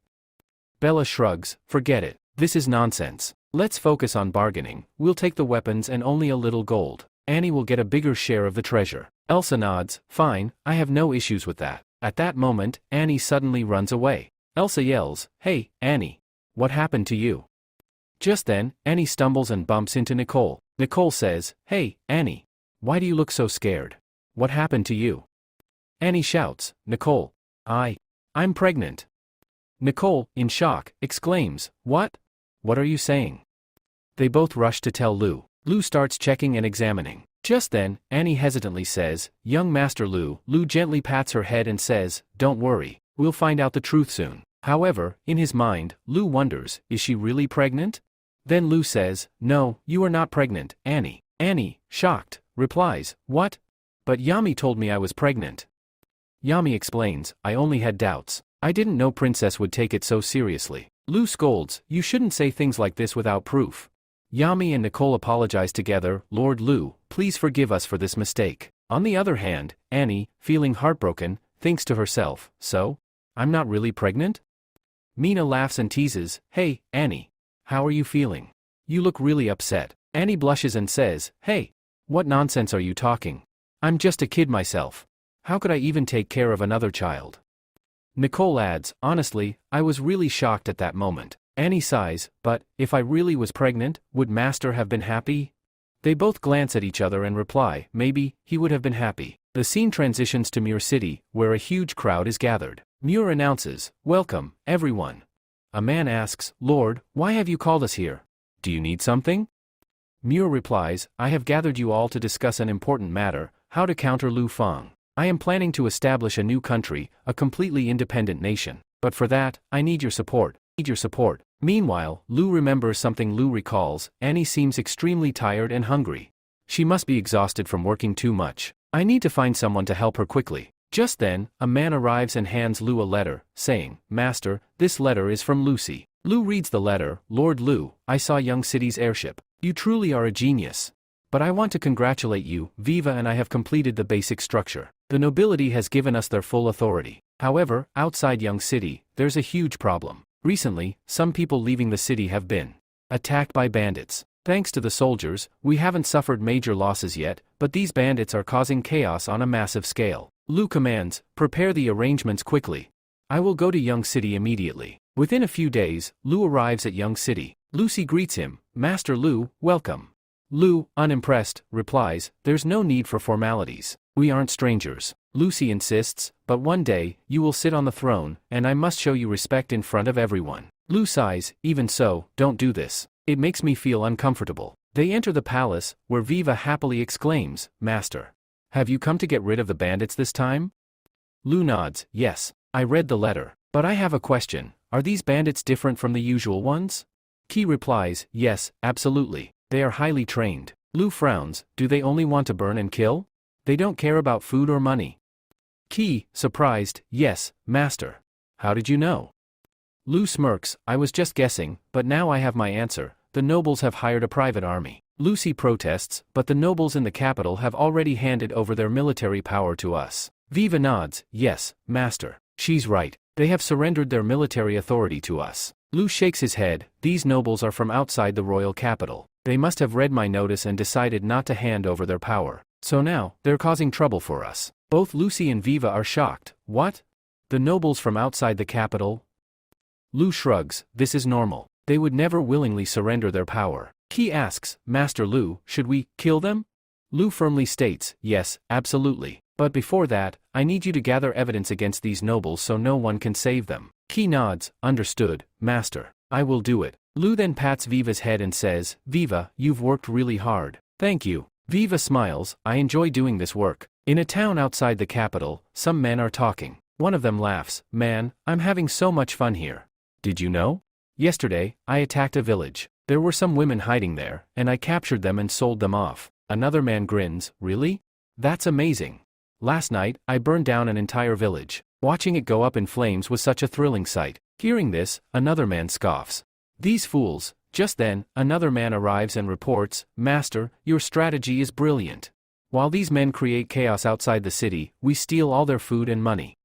Bella shrugs, forget it. This is nonsense. Let's focus on bargaining. We'll take the weapons and only a little gold. Annie will get a bigger share of the treasure. Elsa nods, fine, I have no issues with that. At that moment, Annie suddenly runs away. Elsa yells, hey, Annie. What happened to you? Just then, Annie stumbles and bumps into Nicole. Nicole says, hey, Annie. Why do you look so scared? What happened to you? Annie shouts, Nicole. I'm pregnant. Nicole, in shock, exclaims, what? What are you saying? They both rush to tell Lu. Lu starts checking and examining. Just then, Annie hesitantly says, young Master Lu. Lu gently pats her head and says, don't worry, we'll find out the truth soon. However, in his mind, Lu wonders, is she really pregnant? Then Lu says, no, you are not pregnant, Annie. Annie, shocked, replies, what? But Yami told me I was pregnant. Yami explains, I only had doubts. I didn't know Princess would take it so seriously. Lu scolds, you shouldn't say things like this without proof. Yami and Nicole apologize together, Lord Lu, please forgive us for this mistake. On the other hand, Annie, feeling heartbroken, thinks to herself, so? I'm not really pregnant? Mina laughs and teases, hey, Annie. How are you feeling? You look really upset. Annie blushes and says, hey, what nonsense are you talking? I'm just a kid myself. How could I even take care of another child? Nicole adds, honestly, I was really shocked at that moment. Annie sighs, but, if I really was pregnant, would Master have been happy? They both glance at each other and reply, maybe, he would have been happy. The scene transitions to Muir City, where a huge crowd is gathered. Muir announces, welcome, everyone. A man asks, Lord, why have you called us here? Do you need something? Muir replies, I have gathered you all to discuss an important matter, how to counter Lu Fang. I am planning to establish a new country, a completely independent nation. But for that, I need your support. Meanwhile, Lu remembers something. Lu recalls, Annie seems extremely tired and hungry. She must be exhausted from working too much. I need to find someone to help her quickly. Just then, a man arrives and hands Lu a letter, saying, Master, this letter is from Lucy. Lu reads the letter, Lord Lu, I saw Young City's airship. You truly are a genius. But I want to congratulate you, Viva and I have completed the basic structure. The nobility has given us their full authority. However, outside Young City, there's a huge problem. Recently, some people leaving the city have been attacked by bandits. Thanks to the soldiers, we haven't suffered major losses yet, but these bandits are causing chaos on a massive scale. Lu commands, prepare the arrangements quickly. I will go to Young City immediately. Within a few days, Lu arrives at Young City. Lucy greets him, Master Lu, welcome. Lu, unimpressed, replies, there's no need for formalities. We aren't strangers. Lucy insists, but one day, you will sit on the throne, and I must show you respect in front of everyone. Lu sighs, even so, don't do this. It makes me feel uncomfortable. They enter the palace, where Viva happily exclaims, Master. Have you come to get rid of the bandits this time? Lu nods, yes, I read the letter. But I have a question, are these bandits different from the usual ones? Qi replies, yes, absolutely. They are highly trained. Lu frowns, do they only want to burn and kill? They don't care about food or money. Qi, surprised, yes, Master. How did you know? Lu smirks, I was just guessing, but now I have my answer. The nobles have hired a private army. Lucy protests, but the nobles in the capital have already handed over their military power to us. Viva nods, yes, Master. She's right. They have surrendered their military authority to us. Lu shakes his head, these nobles are from outside the royal capital. They must have read my notice and decided not to hand over their power. So now, they're causing trouble for us. Both Lucy and Viva are shocked. What? The nobles from outside the capital? Lu shrugs, this is normal. They would never willingly surrender their power. Qi asks, Master Lu, should we kill them? Lu firmly states, yes, absolutely. But before that, I need you to gather evidence against these nobles so no one can save them. Qi nods, understood, Master. I will do it. Lu then pats Viva's head and says, Viva, you've worked really hard. Thank you. Viva smiles, I enjoy doing this work. In a town outside the capital, some men are talking. One of them laughs, man, I'm having so much fun here. Did you know? Yesterday, I attacked a village. There were some women hiding there, and I captured them and sold them off. Another man grins, really? That's amazing. Last night, I burned down an entire village. Watching it go up in flames was such a thrilling sight. Hearing this, another man scoffs. These fools. Just then, another man arrives and reports, Master, your strategy is brilliant. While these men create chaos outside the city, we steal all their food and money.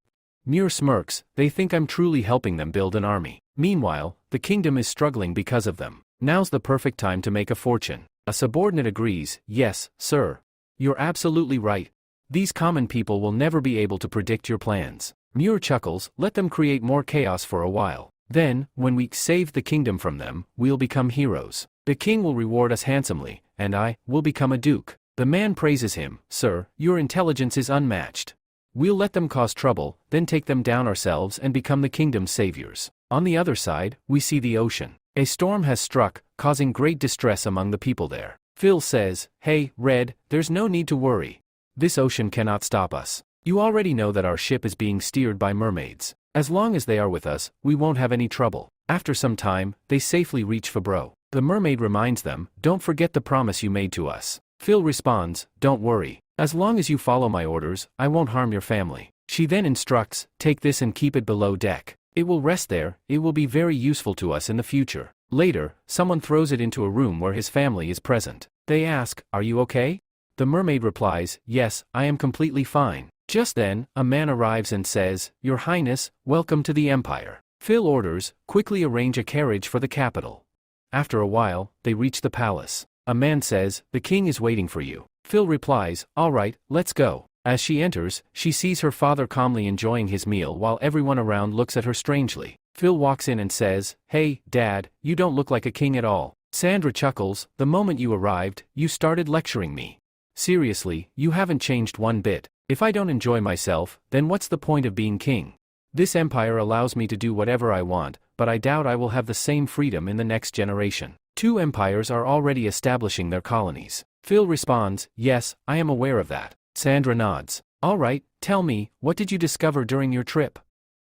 Muir smirks, they think I'm truly helping them build an army. Meanwhile, the kingdom is struggling because of them. Now's the perfect time to make a fortune. A subordinate agrees, yes, sir. You're absolutely right. These common people will never be able to predict your plans. Muir chuckles, let them create more chaos for a while. Then, when we save the kingdom from them, we'll become heroes. The king will reward us handsomely, and I will become a duke. The man praises him, sir, your intelligence is unmatched. We'll let them cause trouble, then take them down ourselves and become the kingdom's saviors. On the other side, we see the ocean. A storm has struck, causing great distress among the people there. Phil says, hey, Red, there's no need to worry. This ocean cannot stop us. You already know that our ship is being steered by mermaids. As long as they are with us, we won't have any trouble. After some time, they safely reach Fabro. The mermaid reminds them, don't forget the promise you made to us. Phil responds, don't worry. As long as you follow my orders, I won't harm your family. She then instructs, take this and keep it below deck. It will rest there, it will be very useful to us in the future. Later, someone throws it into a room where his family is present. They ask, are you okay? The mermaid replies, yes, I am completely fine. Just then, a man arrives and says, Your Highness, welcome to the Empire. Phil orders, quickly arrange a carriage for the capital. After a while, they reach the palace. A man says, the king is waiting for you. Phil replies, all right, let's go. As she enters, she sees her father calmly enjoying his meal while everyone around looks at her strangely. Phil walks in and says, "Hey, Dad, you don't look like a king at all." Sandra chuckles, "The moment you arrived, you started lecturing me. Seriously, you haven't changed one bit. If I don't enjoy myself, then what's the point of being king? This empire allows me to do whatever I want, but I doubt I will have the same freedom in the next generation. Two empires are already establishing their colonies." Phil responds, "Yes, I am aware of that." Sandra nods. "All right, tell me, what did you discover during your trip?"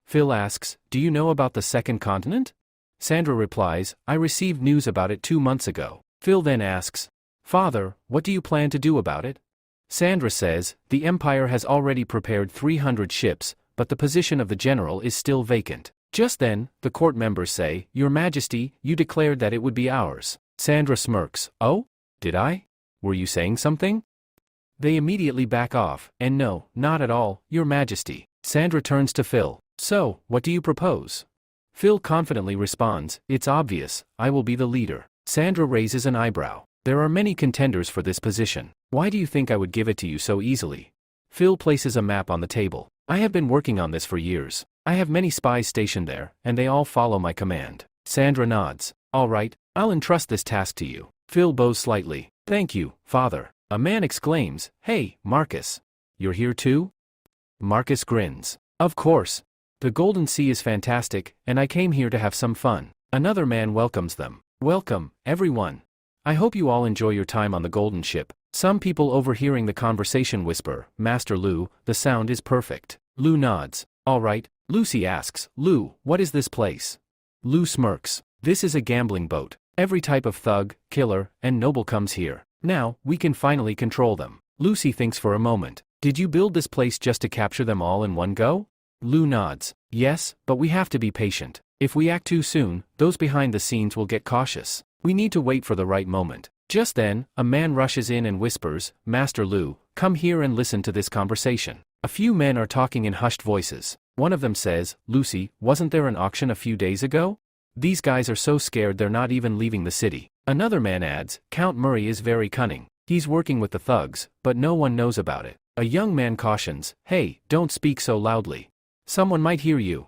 Phil asks, "Do you know about the second continent?" Sandra replies, "I received news about it 2 months ago." Phil then asks, "Father, what do you plan to do about it?" Sandra says, "The Empire has already prepared 300 ships, but the position of the general is still vacant." Just then, the court members say, "Your Majesty, you declared that it would be ours." Sandra smirks, "Oh? Did I? Were you saying something?" They immediately back off, and "No, not at all, Your Majesty." Sandra turns to Phil. "So, what do you propose?" Phil confidently responds, "It's obvious, I will be the leader." Sandra raises an eyebrow. "There are many contenders for this position. Why do you think I would give it to you so easily?" Phil places a map on the table. "I have been working on this for years. I have many spies stationed there, and they all follow my command." Sandra nods. "All right, I'll entrust this task to you." Phil bows slightly. "Thank you, Father." A man exclaims, "Hey, Marcus. You're here too?" Marcus grins. "Of course. The Golden Sea is fantastic, and I came here to have some fun." Another man welcomes them. "Welcome, everyone. I hope you all enjoy your time on the Golden Ship." Some people overhearing the conversation whisper, "Master Lu, the sound is perfect." Lu nods. "All right." Lucy asks, "Lu, what is this place?" Lu smirks. "This is a gambling boat. Every type of thug, killer, and noble comes here. Now, we can finally control them." Lucy thinks for a moment. "Did you build this place just to capture them all in one go?" Lu nods. "Yes, but we have to be patient. If we act too soon, those behind the scenes will get cautious. We need to wait for the right moment." Just then, a man rushes in and whispers, "Master Lu, come here and listen to this conversation." A few men are talking in hushed voices. One of them says, "Lucy, wasn't there an auction a few days ago? These guys are so scared they're not even leaving the city." Another man adds, "Count Murray is very cunning. He's working with the thugs, but no one knows about it." A young man cautions, "Hey, don't speak so loudly. Someone might hear you."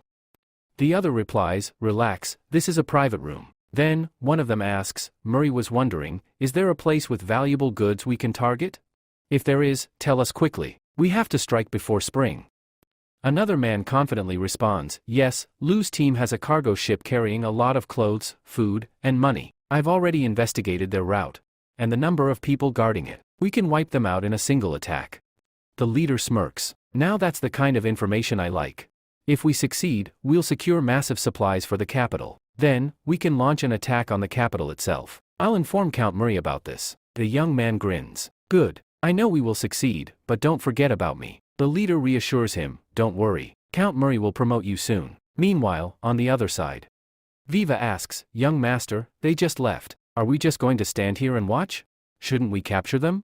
The other replies, "Relax, this is a private room." Then, one of them asks, "Murray was wondering, is there a place with valuable goods we can target? If there is, tell us quickly. We have to strike before spring." Another man confidently responds, "Yes, Lu's team has a cargo ship carrying a lot of clothes, food, and money. I've already investigated their route and the number of people guarding it. We can wipe them out in a single attack." The leader smirks. "Now that's the kind of information I like. If we succeed, we'll secure massive supplies for the capital. Then, we can launch an attack on the capital itself. I'll inform Count Murray about this." The young man grins. "Good. I know we will succeed, but don't forget about me." The leader reassures him, "Don't worry. Count Murray will promote you soon." Meanwhile, on the other side, Viva asks, "Young master, they just left. Are we just going to stand here and watch? Shouldn't we capture them?"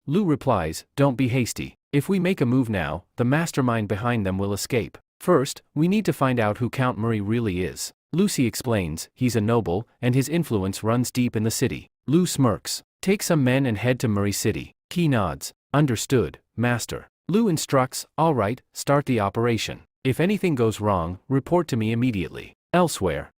Lu replies, "Don't be hasty. If we make a move now, the mastermind behind them will escape. First, we need to find out who Count Murray really is." Lucy explains, "He's a noble, and his influence runs deep in the city." Lu smirks. "Take some men and head to Murray City." He nods. "Understood, master." Lu instructs, "All right, start the operation. If anything goes wrong, report to me immediately." Elsewhere,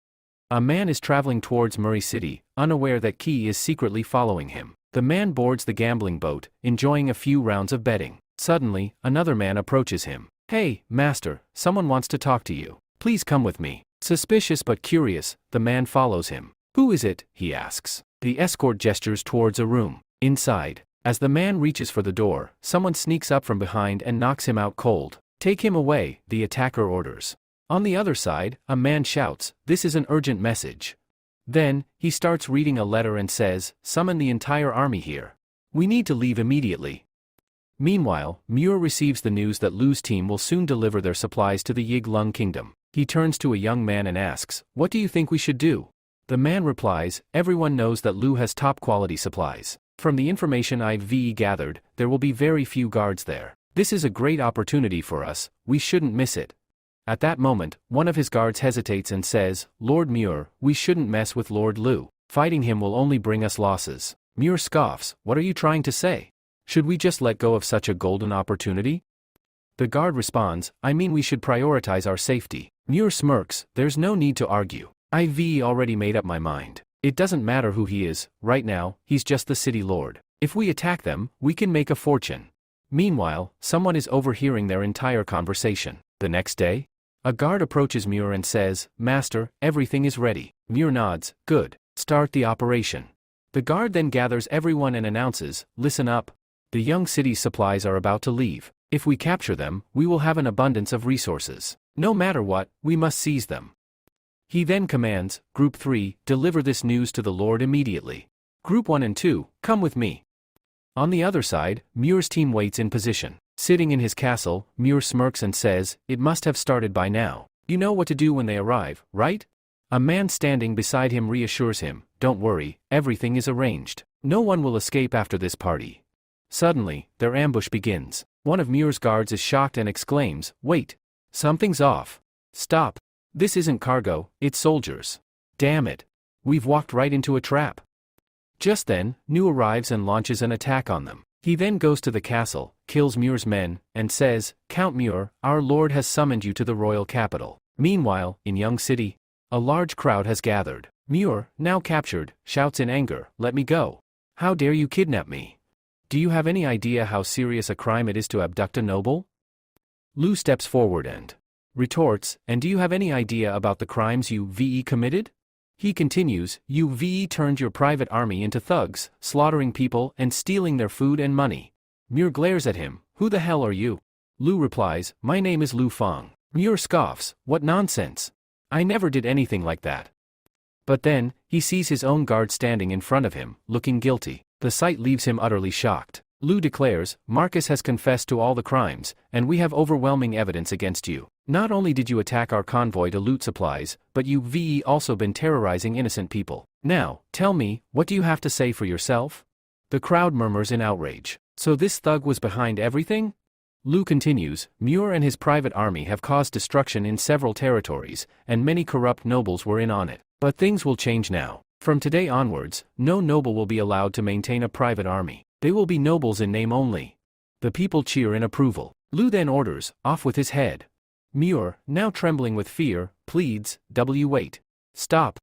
a man is traveling towards Murray City, unaware that Key is secretly following him. The man boards the gambling boat, enjoying a few rounds of betting. Suddenly, another man approaches him. "Hey, master, someone wants to talk to you. Please come with me." Suspicious but curious, the man follows him. "Who is it?" he asks. The escort gestures towards a room. Inside, as the man reaches for the door, someone sneaks up from behind and knocks him out cold. "Take him away," the attacker orders. On the other side, a man shouts, "This is an urgent message." Then, he starts reading a letter and says, "Summon the entire army here. We need to leave immediately." Meanwhile, Muir receives the news that Lu's team will soon deliver their supplies to the Yiglung kingdom. He turns to a young man and asks, "What do you think we should do?" The man replies, "Everyone knows that Lu has top-quality supplies. From the information I've gathered, there will be very few guards there. This is a great opportunity for us, we shouldn't miss it." At that moment, one of his guards hesitates and says, "Lord Muir, we shouldn't mess with Lord Lu. Fighting him will only bring us losses." Muir scoffs, "What are you trying to say? Should we just let go of such a golden opportunity?" The guard responds, I mean we should prioritize our safety. Muir smirks, there's no need to argue. I've already made up my mind. It doesn't matter who he is, right now, he's just the city lord. If we attack them, we can make a fortune. Meanwhile, someone is overhearing their entire conversation. The next day, a guard approaches Muir and says, Master, everything is ready. Muir nods, good. Start the operation. The guard then gathers everyone and announces, listen up. The young city's supplies are about to leave. If we capture them, we will have an abundance of resources. No matter what, we must seize them. He then commands, Group 3, deliver this news to the Lord immediately. Group 1 and 2, come with me. On the other side, Muir's team waits in position. Sitting in his castle, Muir smirks and says, it must have started by now. You know what to do when they arrive, right? A man standing beside him reassures him, don't worry, everything is arranged. No one will escape after this party. Suddenly, their ambush begins. One of Muir's guards is shocked and exclaims, wait, something's off. Stop. This isn't cargo, it's soldiers. Damn it. We've walked right into a trap. Just then, New arrives and launches an attack on them. He then goes to the castle, kills Muir's men, and says, Count Muir, our lord has summoned you to the royal capital. Meanwhile, in Young City, a large crowd has gathered. Muir, now captured, shouts in anger, let me go. How dare you kidnap me? Do you have any idea how serious a crime it is to abduct a noble? Lu steps forward and retorts, and do you have any idea about the crimes you committed? He continues, you turned your private army into thugs, slaughtering people and stealing their food and money. Muir glares at him, who the hell are you? Lu replies, my name is Lu Fang. Muir scoffs, what nonsense. I never did anything like that. But then, he sees his own guard standing in front of him, looking guilty. The sight leaves him utterly shocked. Lu declares, Marcus has confessed to all the crimes, and we have overwhelming evidence against you. Not only did you attack our convoy to loot supplies, but you've also been terrorizing innocent people. Now, tell me, what do you have to say for yourself? The crowd murmurs in outrage. So this thug was behind everything? Lu continues, Muir and his private army have caused destruction in several territories, and many corrupt nobles were in on it. But things will change now. From today onwards, no noble will be allowed to maintain a private army. They will be nobles in name only. The people cheer in approval. Lu then orders, off with his head. Muir, now trembling with fear, pleads, wait. Stop.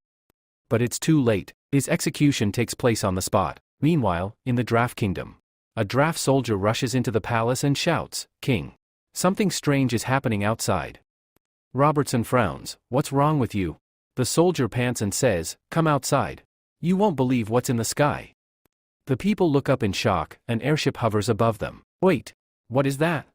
But it's too late. His execution takes place on the spot. Meanwhile, in the Draft Kingdom, a draft soldier rushes into the palace and shouts, King. Something strange is happening outside. Robertson frowns, what's wrong with you? The soldier pants and says, come outside. You won't believe what's in the sky. The people look up in shock, an airship hovers above them. Wait, what is that?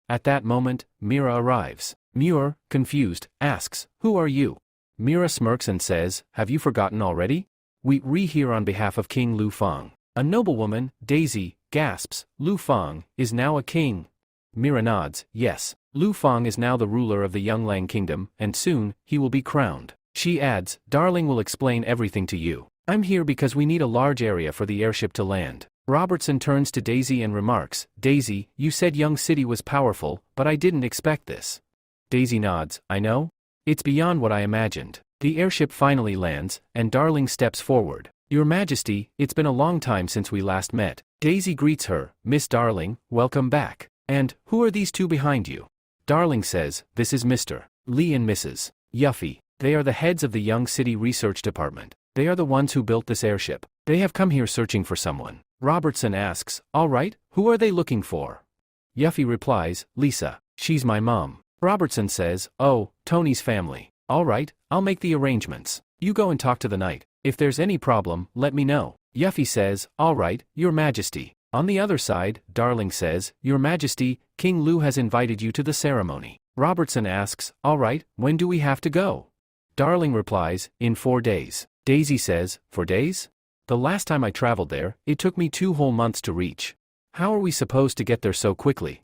At that moment, Mira arrives. Muir, confused, asks, who are you? Mira smirks and says, have you forgotten already? We here on behalf of King Lu Fang. A noblewoman, Daisy, gasps, Lu Fang, is now a king. Mira nods, yes. Lu Fang is now the ruler of the Yanglang Kingdom, and soon, he will be crowned. She adds, Darling will explain everything to you. I'm here because we need a large area for the airship to land. Robertson turns to Daisy and remarks, Daisy, you said Young City was powerful, but I didn't expect this. Daisy nods, I know. It's beyond what I imagined. The airship finally lands, and Darling steps forward. Your Majesty, it's been a long time since we last met. Daisy greets her, Miss Darling, welcome back. And, who are these two behind you? Darling says, this is Mr. Lee and Mrs. Yuffie. They are the heads of the Young City Research Department. They are the ones who built this airship. They have come here searching for someone. Robertson asks, all right, who are they looking for? Yuffie replies, Lisa. She's my mom. Robertson says, oh, Tony's family. All right, I'll make the arrangements. You go and talk to the knight. If there's any problem, let me know. Yuffie says, all right, Your Majesty. On the other side, Darling says, Your Majesty, King Lu has invited you to the ceremony. Robertson asks, all right, when do we have to go? Darling replies, in 4 days. Daisy says, 4 days? The last time I traveled there, it took me 2 whole months to reach. How are we supposed to get there so quickly?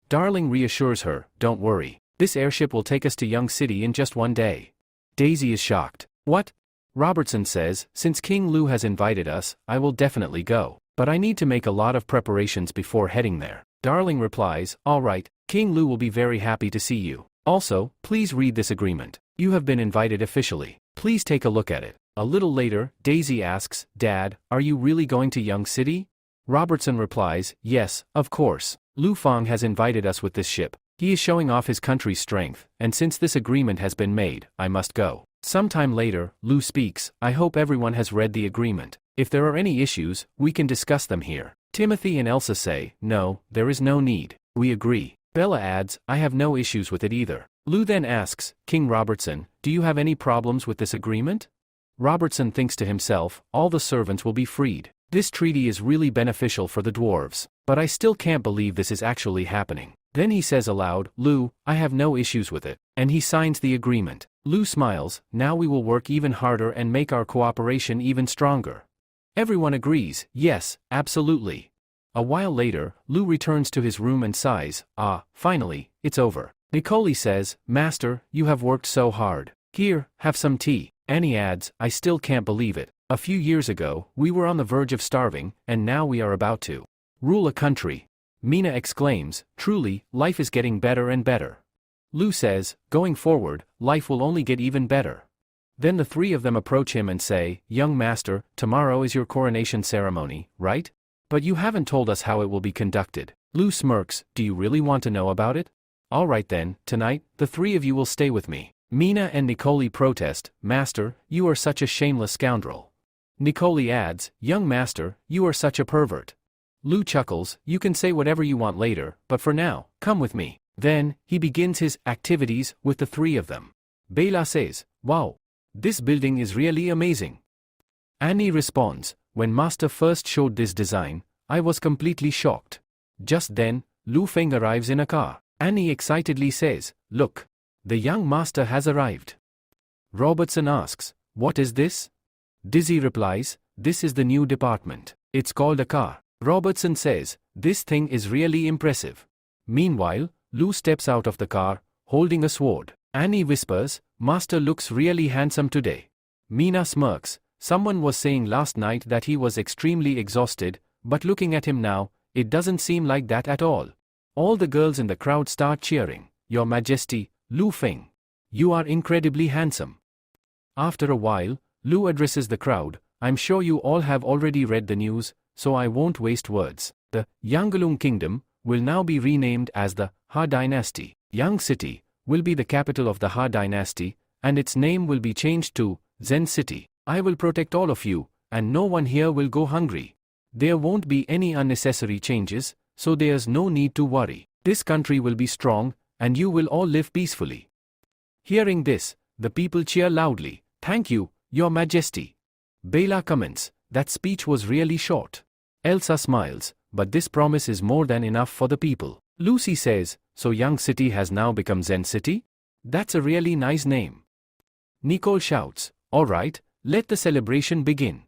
Darling reassures her, don't worry. This airship will take us to Young City in just 1 day. Daisy is shocked. What? Robertson says, since King Lu has invited us, I will definitely go. But I need to make a lot of preparations before heading there. Darling replies, all right, King Lu will be very happy to see you. Also, please read this agreement. You have been invited officially. Please take a look at it. A little later, Daisy asks, Dad, are you really going to Young City? Robertson replies, yes, of course. Lu Fang has invited us with this ship. He is showing off his country's strength, and since this agreement has been made, I must go. Sometime later, Lu speaks, I hope everyone has read the agreement. If there are any issues, we can discuss them here. Timothy and Elsa say, no, there is no need. We agree. Bella adds, I have no issues with it either. Lu then asks, King Robertson, do you have any problems with this agreement? Robertson thinks to himself, all the servants will be freed. This treaty is really beneficial for the dwarves, but I still can't believe this is actually happening. Then he says aloud, Lu, I have no issues with it, and he signs the agreement. Lu smiles, now we will work even harder and make our cooperation even stronger. Everyone agrees, yes, absolutely. A while later, Lu returns to his room and sighs, finally, it's over. Nicole says, Master, you have worked so hard. Here, have some tea. Annie adds, I still can't believe it. A few years ago, we were on the verge of starving, and now we are about to rule a country. Mina exclaims, truly, life is getting better and better. Lu says, going forward, life will only get even better. Then the three of them approach him and say, Young master, tomorrow is your coronation ceremony, right? But you haven't told us how it will be conducted. Lu smirks, do you really want to know about it? All right then, tonight, the three of you will stay with me. Mina and Nicole protest, Master, you are such a shameless scoundrel. Nicole adds, Young master, you are such a pervert. Lu chuckles, you can say whatever you want later, but for now, come with me. Then, he begins his activities with the three of them. Bela says, wow, this building is really amazing. Annie responds, when Master first showed this design, I was completely shocked. Just then, Lu Feng arrives in a car. Annie excitedly says, look, the young master has arrived. Robertson asks, what is this? Dizzy replies, this is the new department. It's called a car. Robertson says, this thing is really impressive. Meanwhile, Lu steps out of the car, holding a sword. Annie whispers, Master looks really handsome today. Mina smirks, someone was saying last night that he was extremely exhausted, but looking at him now, it doesn't seem like that at all. All the girls in the crowd start cheering, Your Majesty, Lu Feng. You are incredibly handsome. After a while, Lu addresses the crowd, I'm sure you all have already read the news, so I won't waste words. The Yangalung Kingdom will now be renamed as the Ha Dynasty. Yang City will be the capital of the Ha Dynasty, and its name will be changed to Zen City. I will protect all of you, and no one here will go hungry. There won't be any unnecessary changes, so there's no need to worry. This country will be strong, and you will all live peacefully. Hearing this, the people cheer loudly, Thank you, Your Majesty. Bela comments, that speech was really short. Elsa smiles, but this promise is more than enough for the people. Lucy says, so Young City has now become Zen City? That's a really nice name. Nicole shouts, all right, let the celebration begin.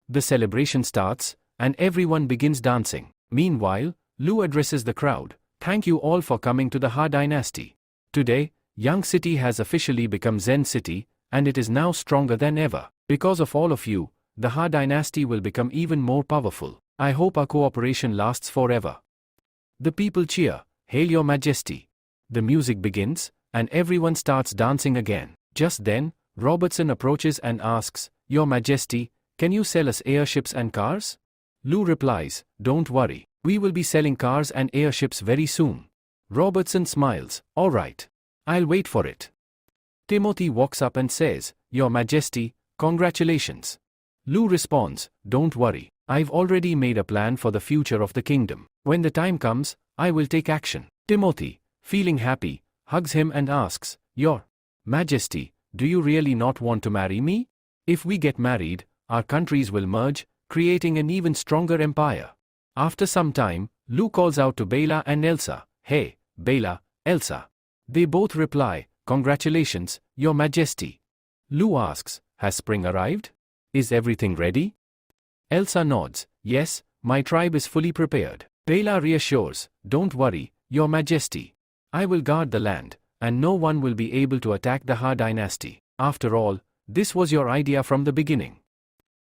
The celebration starts, and everyone begins dancing. Meanwhile, Lu addresses the crowd, thank you all for coming to the Ha Dynasty. Today, Young City has officially become Zen City, and it is now stronger than ever. Because of all of you, the Ha Dynasty will become even more powerful. I hope our cooperation lasts forever. The people cheer, Hail Your Majesty. The music begins, and everyone starts dancing again. Just then, Robertson approaches and asks, Your Majesty, can you sell us airships and cars? Lu replies, don't worry, we will be selling cars and airships very soon. Robertson smiles, all right. I'll wait for it. Timothy walks up and says, Your Majesty, congratulations. Lu responds, don't worry, I've already made a plan for the future of the kingdom. When the time comes, I will take action. Timothy, feeling happy, hugs him and asks, Your Majesty, do you really not want to marry me? If we get married, our countries will merge, creating an even stronger empire. After some time, Lu calls out to Bela and Elsa, Hey, Bela, Elsa. They both reply, Congratulations, Your Majesty. Lu asks, Has spring arrived? Is everything ready? Elsa nods, Yes, my tribe is fully prepared. Bela reassures, Don't worry, Your Majesty. I will guard the land, and no one will be able to attack the Ha Dynasty. After all, this was your idea from the beginning.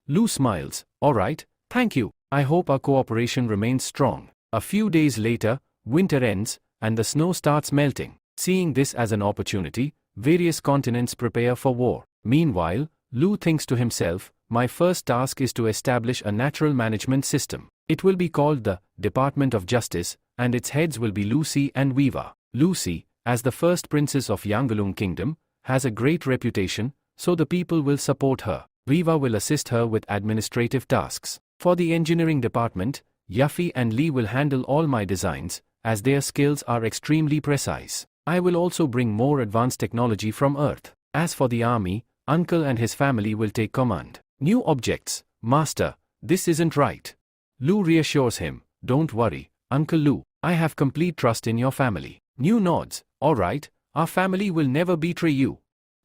Lu smiles, All right, thank you. I hope our cooperation remains strong. A few days later, winter ends, and the snow starts melting. Seeing this as an opportunity, various continents prepare for war. Meanwhile, Lu thinks to himself, my first task is to establish a natural management system. It will be called the Department of Justice, and its heads will be Lucy and Viva. Lucy, as the first princess of Yangalung Kingdom, has a great reputation, so the people will support her. Viva will assist her with administrative tasks. For the engineering department, Yuffie and Lee will handle all my designs, as their skills are extremely precise. I will also bring more advanced technology from Earth. As for the army, Uncle and his family will take command. New objects, Master, this isn't right. Lu reassures him, don't worry, Uncle Lu, I have complete trust in your family. New nods, alright, our family will never betray you.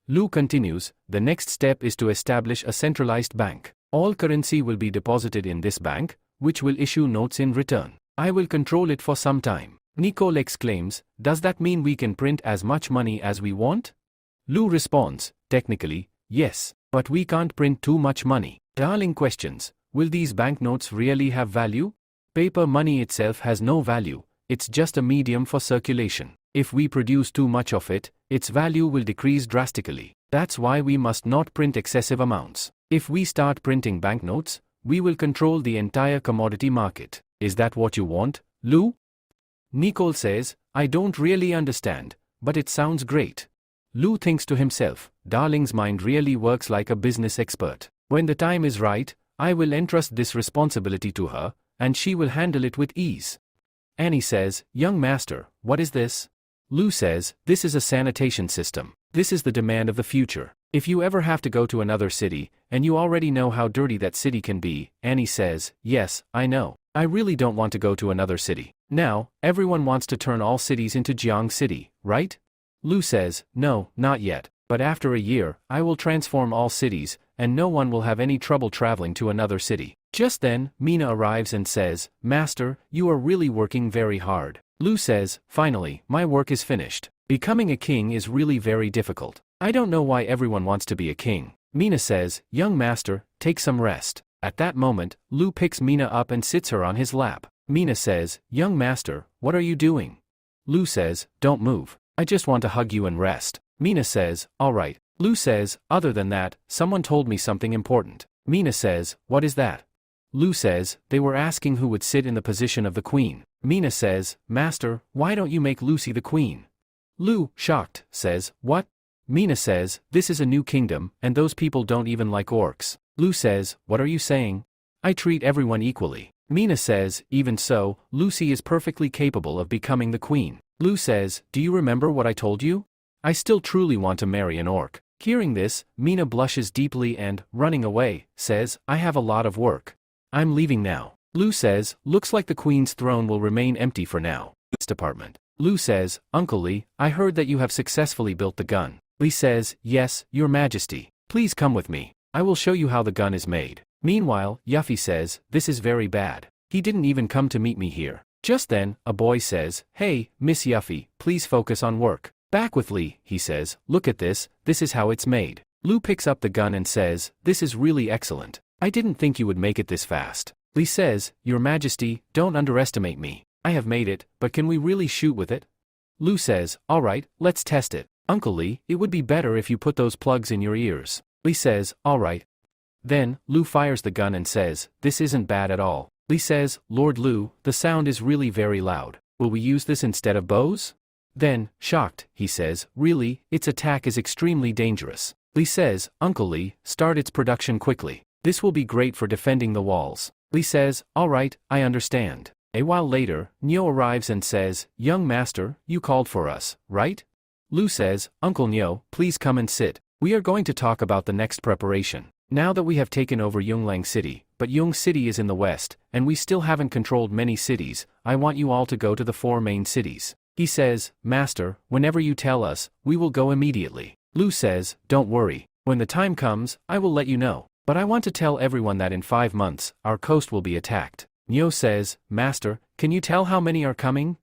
Lu continues, the next step is to establish a centralized bank. All currency will be deposited in this bank, which will issue notes in return. I will control it for some time. Nicole exclaims, does that mean we can print as much money as we want? Lu responds, technically, yes, but we can't print too much money. Darling questions, will these banknotes really have value? Paper money itself has no value, it's just a medium for circulation. If we produce too much of it, its value will decrease drastically. That's why we must not print excessive amounts. If we start printing banknotes, we will control the entire commodity market. Is that what you want, Lu? Nicole says, I don't really understand, but it sounds great. Lu thinks to himself, Darling's mind really works like a business expert. When the time is right, I will entrust this responsibility to her, and she will handle it with ease. Annie says, young master, what is this? Lu says, this is a sanitation system. This is the demand of the future. If you ever have to go to another city, and you already know how dirty that city can be, Annie says, yes, I know. I really don't want to go to another city. Now, everyone wants to turn all cities into Jiang City, right? Lu says, no, not yet, but after a year, I will transform all cities, and no one will have any trouble traveling to another city. Just then, Mina arrives and says, Master, you are really working very hard. Lu says, finally, my work is finished. Becoming a king is really very difficult. I don't know why everyone wants to be a king. Mina says, young master, take some rest. At that moment, Lu picks Mina up and sits her on his lap. Mina says, young master, what are you doing? Lu says, don't move. I just want to hug you and rest. Mina says, alright. Lu says, other than that, someone told me something important. Mina says, what is that? Lu says, they were asking who would sit in the position of the queen. Mina says, Master, why don't you make Lucy the queen? Lu, shocked, says, what? Mina says, this is a new kingdom, and those people don't even like orcs. Lu says, what are you saying? I treat everyone equally. Mina says, even so, Lucy is perfectly capable of becoming the queen. Lu says, do you remember what I told you? I still truly want to marry an orc. Hearing this, Mina blushes deeply and, running away, says, I have a lot of work. I'm leaving now. Lu says, looks like the queen's throne will remain empty for now. Department. Lu says, Uncle Lee, I heard that you have successfully built the gun. Lee says, yes, your majesty. Please come with me. I will show you how the gun is made. Meanwhile, Yuffie says, this is very bad. He didn't even come to meet me here. Just then, a boy says, hey, Miss Yuffie, please focus on work. Back with Lee, he says, look at this is how it's made. Lu picks up the gun and says, this is really excellent. I didn't think you would make it this fast. Lee says, your majesty, don't underestimate me. I have made it, but can we really shoot with it? Lu says, alright, let's test it. Uncle Lee, it would be better if you put those plugs in your ears. Lee says, alright. Then, Lu fires the gun and says, this isn't bad at all. Lee says, Lord Lu, the sound is really very loud. Will we use this instead of bows? Then, shocked, he says, really, its attack is extremely dangerous. Lee says, Uncle Lee, start its production quickly. This will be great for defending the walls. Lee says, alright, I understand. A while later, Nyo arrives and says, young master, you called for us, right? Lu says, Uncle Nyo, please come and sit. We are going to talk about the next preparation. Now that we have taken over Yonglang City, but Yong City is in the west, and we still haven't controlled many cities, I want you all to go to the 4 main cities. He says, Master, whenever you tell us, we will go immediately. Lu says, don't worry. When the time comes, I will let you know. But I want to tell everyone that in 5 months, our coast will be attacked. Nyo says, Master, can you tell how many are coming?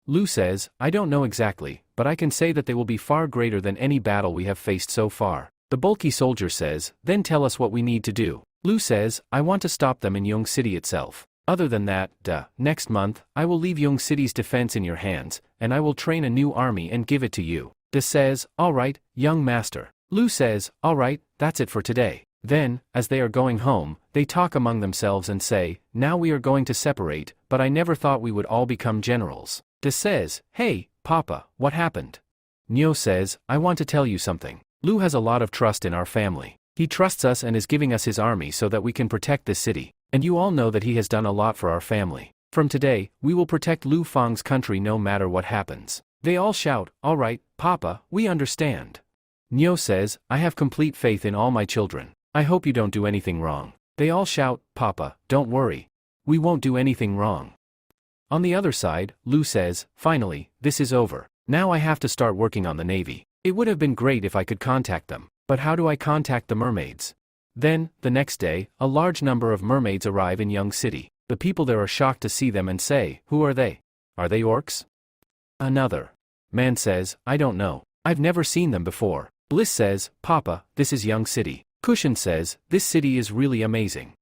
Lu says, I don't know exactly, but I can say that they will be far greater than any battle we have faced so far. The bulky soldier says, then tell us what we need to do. Lu says, I want to stop them in Yong City itself. Other than that, next month, I will leave Yong City's defense in your hands, and I will train a new army and give it to you. De says, alright, young master. Lu says, alright, that's it for today. Then, as they are going home, they talk among themselves and say, now we are going to separate, but I never thought we would all become generals. De says, hey, Papa, what happened? Nyo says, I want to tell you something. Lu has a lot of trust in our family. He trusts us and is giving us his army so that we can protect this city. And you all know that he has done a lot for our family. From today, we will protect Lu Fang's country no matter what happens. They all shout, all right, Papa, we understand. Nyo says, I have complete faith in all my children. I hope you don't do anything wrong. They all shout, Papa, don't worry. We won't do anything wrong. On the other side, Lu says, finally, this is over. Now I have to start working on the navy. It would have been great if I could contact them. But how do I contact the mermaids? Then, the next day, a large number of mermaids arrive in Young City. The people there are shocked to see them and say, who are they? Are they orcs? Another man says, I don't know. I've never seen them before. Bliss says, Papa, this is Young City. Cushion says, this city is really amazing.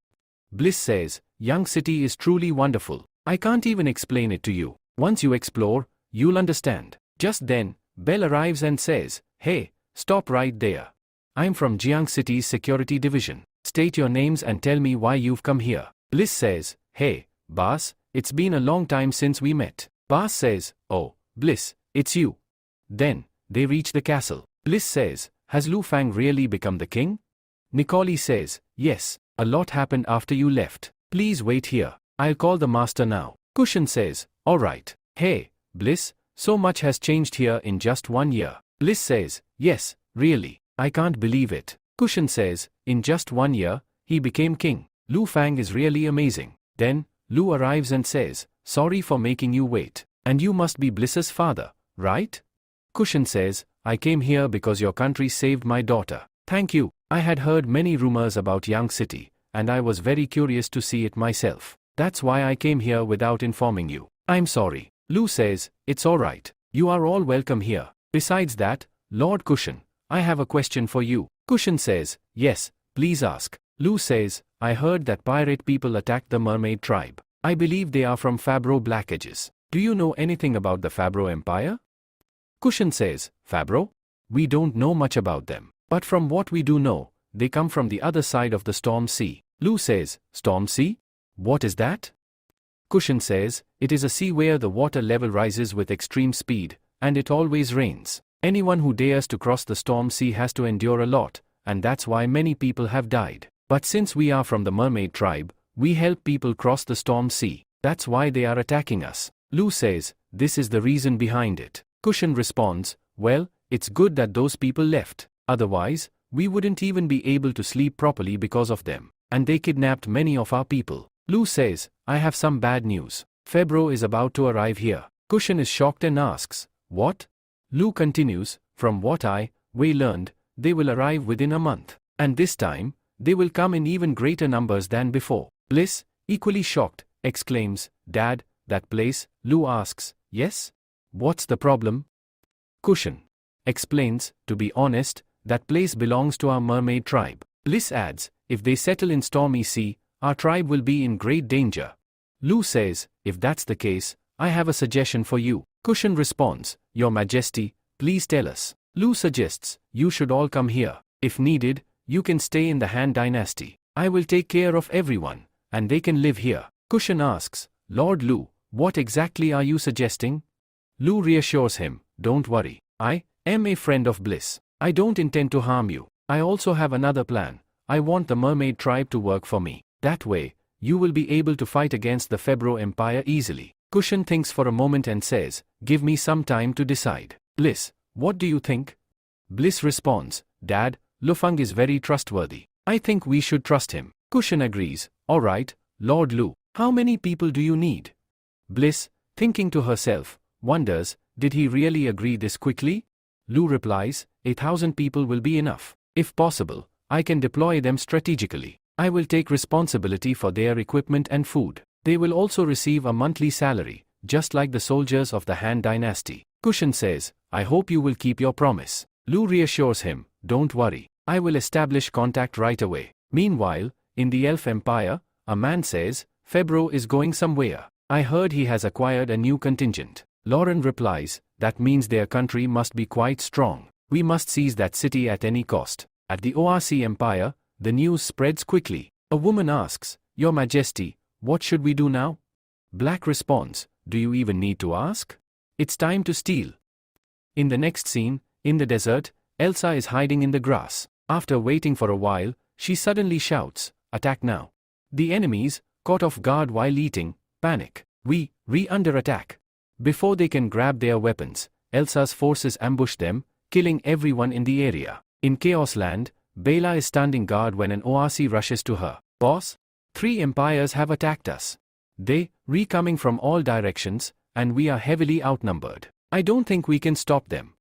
Bliss says, Young City is truly wonderful. I can't even explain it to you. Once you explore, you'll understand. Just then, Belle arrives and says, hey, stop right there. I'm from Jiang City's security division. State your names and tell me why you've come here. Bliss says, hey, boss, it's been a long time since we met. Boss says, oh, Bliss, it's you. Then, they reach the castle. Bliss says, has Lu Fang really become the king? Nicole says, yes, a lot happened after you left. Please wait here. I'll call the master now. Cushion says, alright. Hey, Bliss, so much has changed here in just 1 year. Bliss says, yes, really. I can't believe it. Cushion says, in just 1 year, he became king. Lu Fang is really amazing. Then, Lu arrives and says, sorry for making you wait. And you must be Bliss's father, right? Cushion says, I came here because your country saved my daughter. Thank you. I had heard many rumors about Yang City, and I was very curious to see it myself. That's why I came here without informing you. I'm sorry. Lu says, it's alright. You are all welcome here. Besides that, Lord Cushion, I have a question for you. Cushion says, yes, please ask. Lu says, I heard that pirate people attacked the mermaid tribe. I believe they are from Fabro Black Edges. Do you know anything about the Fabro Empire? Cushion says, Fabro? We don't know much about them. But from what we do know, they come from the other side of the Storm Sea. Lu says, Storm Sea? What is that? Cushion says, it is a sea where the water level rises with extreme speed, and it always rains. Anyone who dares to cross the Storm Sea has to endure a lot, and that's why many people have died. But since we are from the mermaid tribe, we help people cross the Storm Sea. That's why they are attacking us. Lu says, this is the reason behind it. Cushion responds, well, it's good that those people left. Otherwise, we wouldn't even be able to sleep properly because of them. And they kidnapped many of our people. Lu says, I have some bad news. Febro is about to arrive here. Cushion is shocked and asks, what? Lu continues, from what we learned, they will arrive within a month. And this time, they will come in even greater numbers than before. Bliss, equally shocked, exclaims, Dad, that place? Lu asks, yes? What's the problem? Cushion explains, to be honest, that place belongs to our mermaid tribe. Bliss adds, if they settle in Stormy Sea, our tribe will be in great danger. Lu says, if that's the case, I have a suggestion for you. Cushion responds, Your Majesty, please tell us. Lu suggests, you should all come here. If needed, you can stay in the Han Dynasty. I will take care of everyone, and they can live here. Cushion asks, Lord Lu, what exactly are you suggesting? Lu reassures him, don't worry. I am a friend of Bliss. I don't intend to harm you. I also have another plan. I want the mermaid tribe to work for me. That way, you will be able to fight against the Febro Empire easily. Cushion thinks for a moment and says, give me some time to decide. Bliss, what do you think? Bliss responds, Dad, Lufang is very trustworthy. I think we should trust him. Cushion agrees, alright, Lord Lu, how many people do you need? Bliss, thinking to herself, wonders, did he really agree this quickly? Lu replies, 1,000 people will be enough. If possible, I can deploy them strategically. I will take responsibility for their equipment and food. They will also receive a monthly salary, just like the soldiers of the Han Dynasty. Cushion says, I hope you will keep your promise. Lu reassures him, don't worry. I will establish contact right away. Meanwhile, in the Elf Empire, a man says, Febro is going somewhere. I heard he has acquired a new contingent. Lauren replies, that means their country must be quite strong. We must seize that city at any cost. At the ORC Empire, the news spreads quickly. A woman asks, "Your Majesty, what should we do now?" Black responds, "Do you even need to ask? It's time to steal." In the next scene, in the desert, Elsa is hiding in the grass. After waiting for a while, she suddenly shouts, "Attack now." The enemies, caught off guard while eating, panic. We under attack. Before they can grab their weapons, Elsa's forces ambush them, killing everyone in the area. In Chaos Land, Bela is standing guard when an Oasi rushes to her. "Boss, 3 empires have attacked us. They coming from all directions, and we are heavily outnumbered. I don't think we can stop them."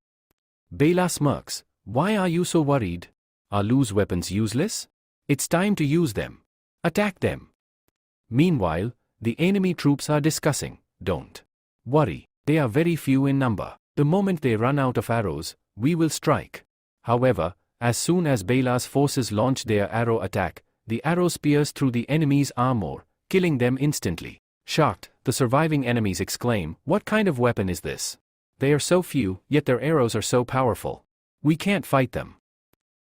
Bela smirks. "Why are you so worried? Are Lu's weapons useless? It's time to use them. Attack them." Meanwhile, the enemy troops are discussing. "Don't worry, they are very few in number. The moment they run out of arrows, we will strike." However, as soon as Bela's forces launch their arrow attack, the arrows pierce through the enemy's armor, killing them instantly. Shocked, the surviving enemies exclaim, "What kind of weapon is this? They are so few, yet their arrows are so powerful. We can't fight them."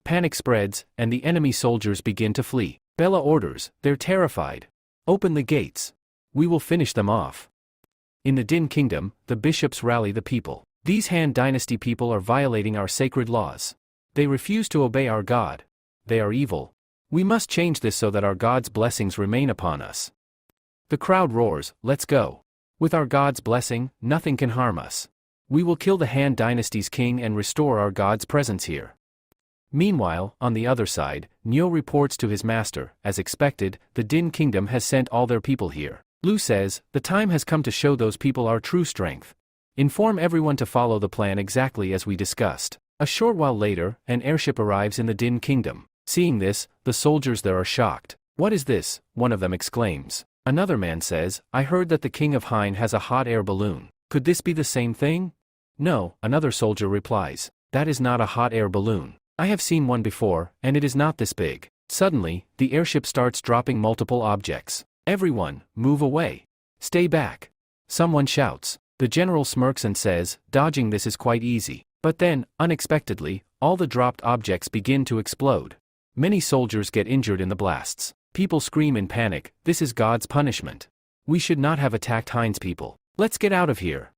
Panic spreads, and the enemy soldiers begin to flee. Bela orders, "They're terrified. Open the gates. We will finish them off." In the Din Kingdom, the bishops rally the people. "These Han Dynasty people are violating our sacred laws. They refuse to obey our God. They are evil. We must change this so that our God's blessings remain upon us." The crowd roars, "Let's go. With our God's blessing, nothing can harm us. We will kill the Han Dynasty's king and restore our God's presence here." Meanwhile, on the other side, Nyo reports to his master, as expected, the Din Kingdom has sent all their people here. Lu says, "The time has come to show those people our true strength. Inform everyone to follow the plan exactly as we discussed." A short while later, an airship arrives in the Din Kingdom. Seeing this, the soldiers there are shocked. "What is this?" one of them exclaims. Another man says, "I heard that the king of Hein has a hot air balloon. Could this be the same thing?" "No," another soldier replies. "That is not a hot air balloon. I have seen one before, and it is not this big." Suddenly, the airship starts dropping multiple objects. "Everyone, move away. Stay back." Someone shouts. The general smirks and says, "Dodging this is quite easy." But then, unexpectedly, all the dropped objects begin to explode. Many soldiers get injured in the blasts. People scream in panic, "This is God's punishment. We should not have attacked Hein's people. Let's get out of here."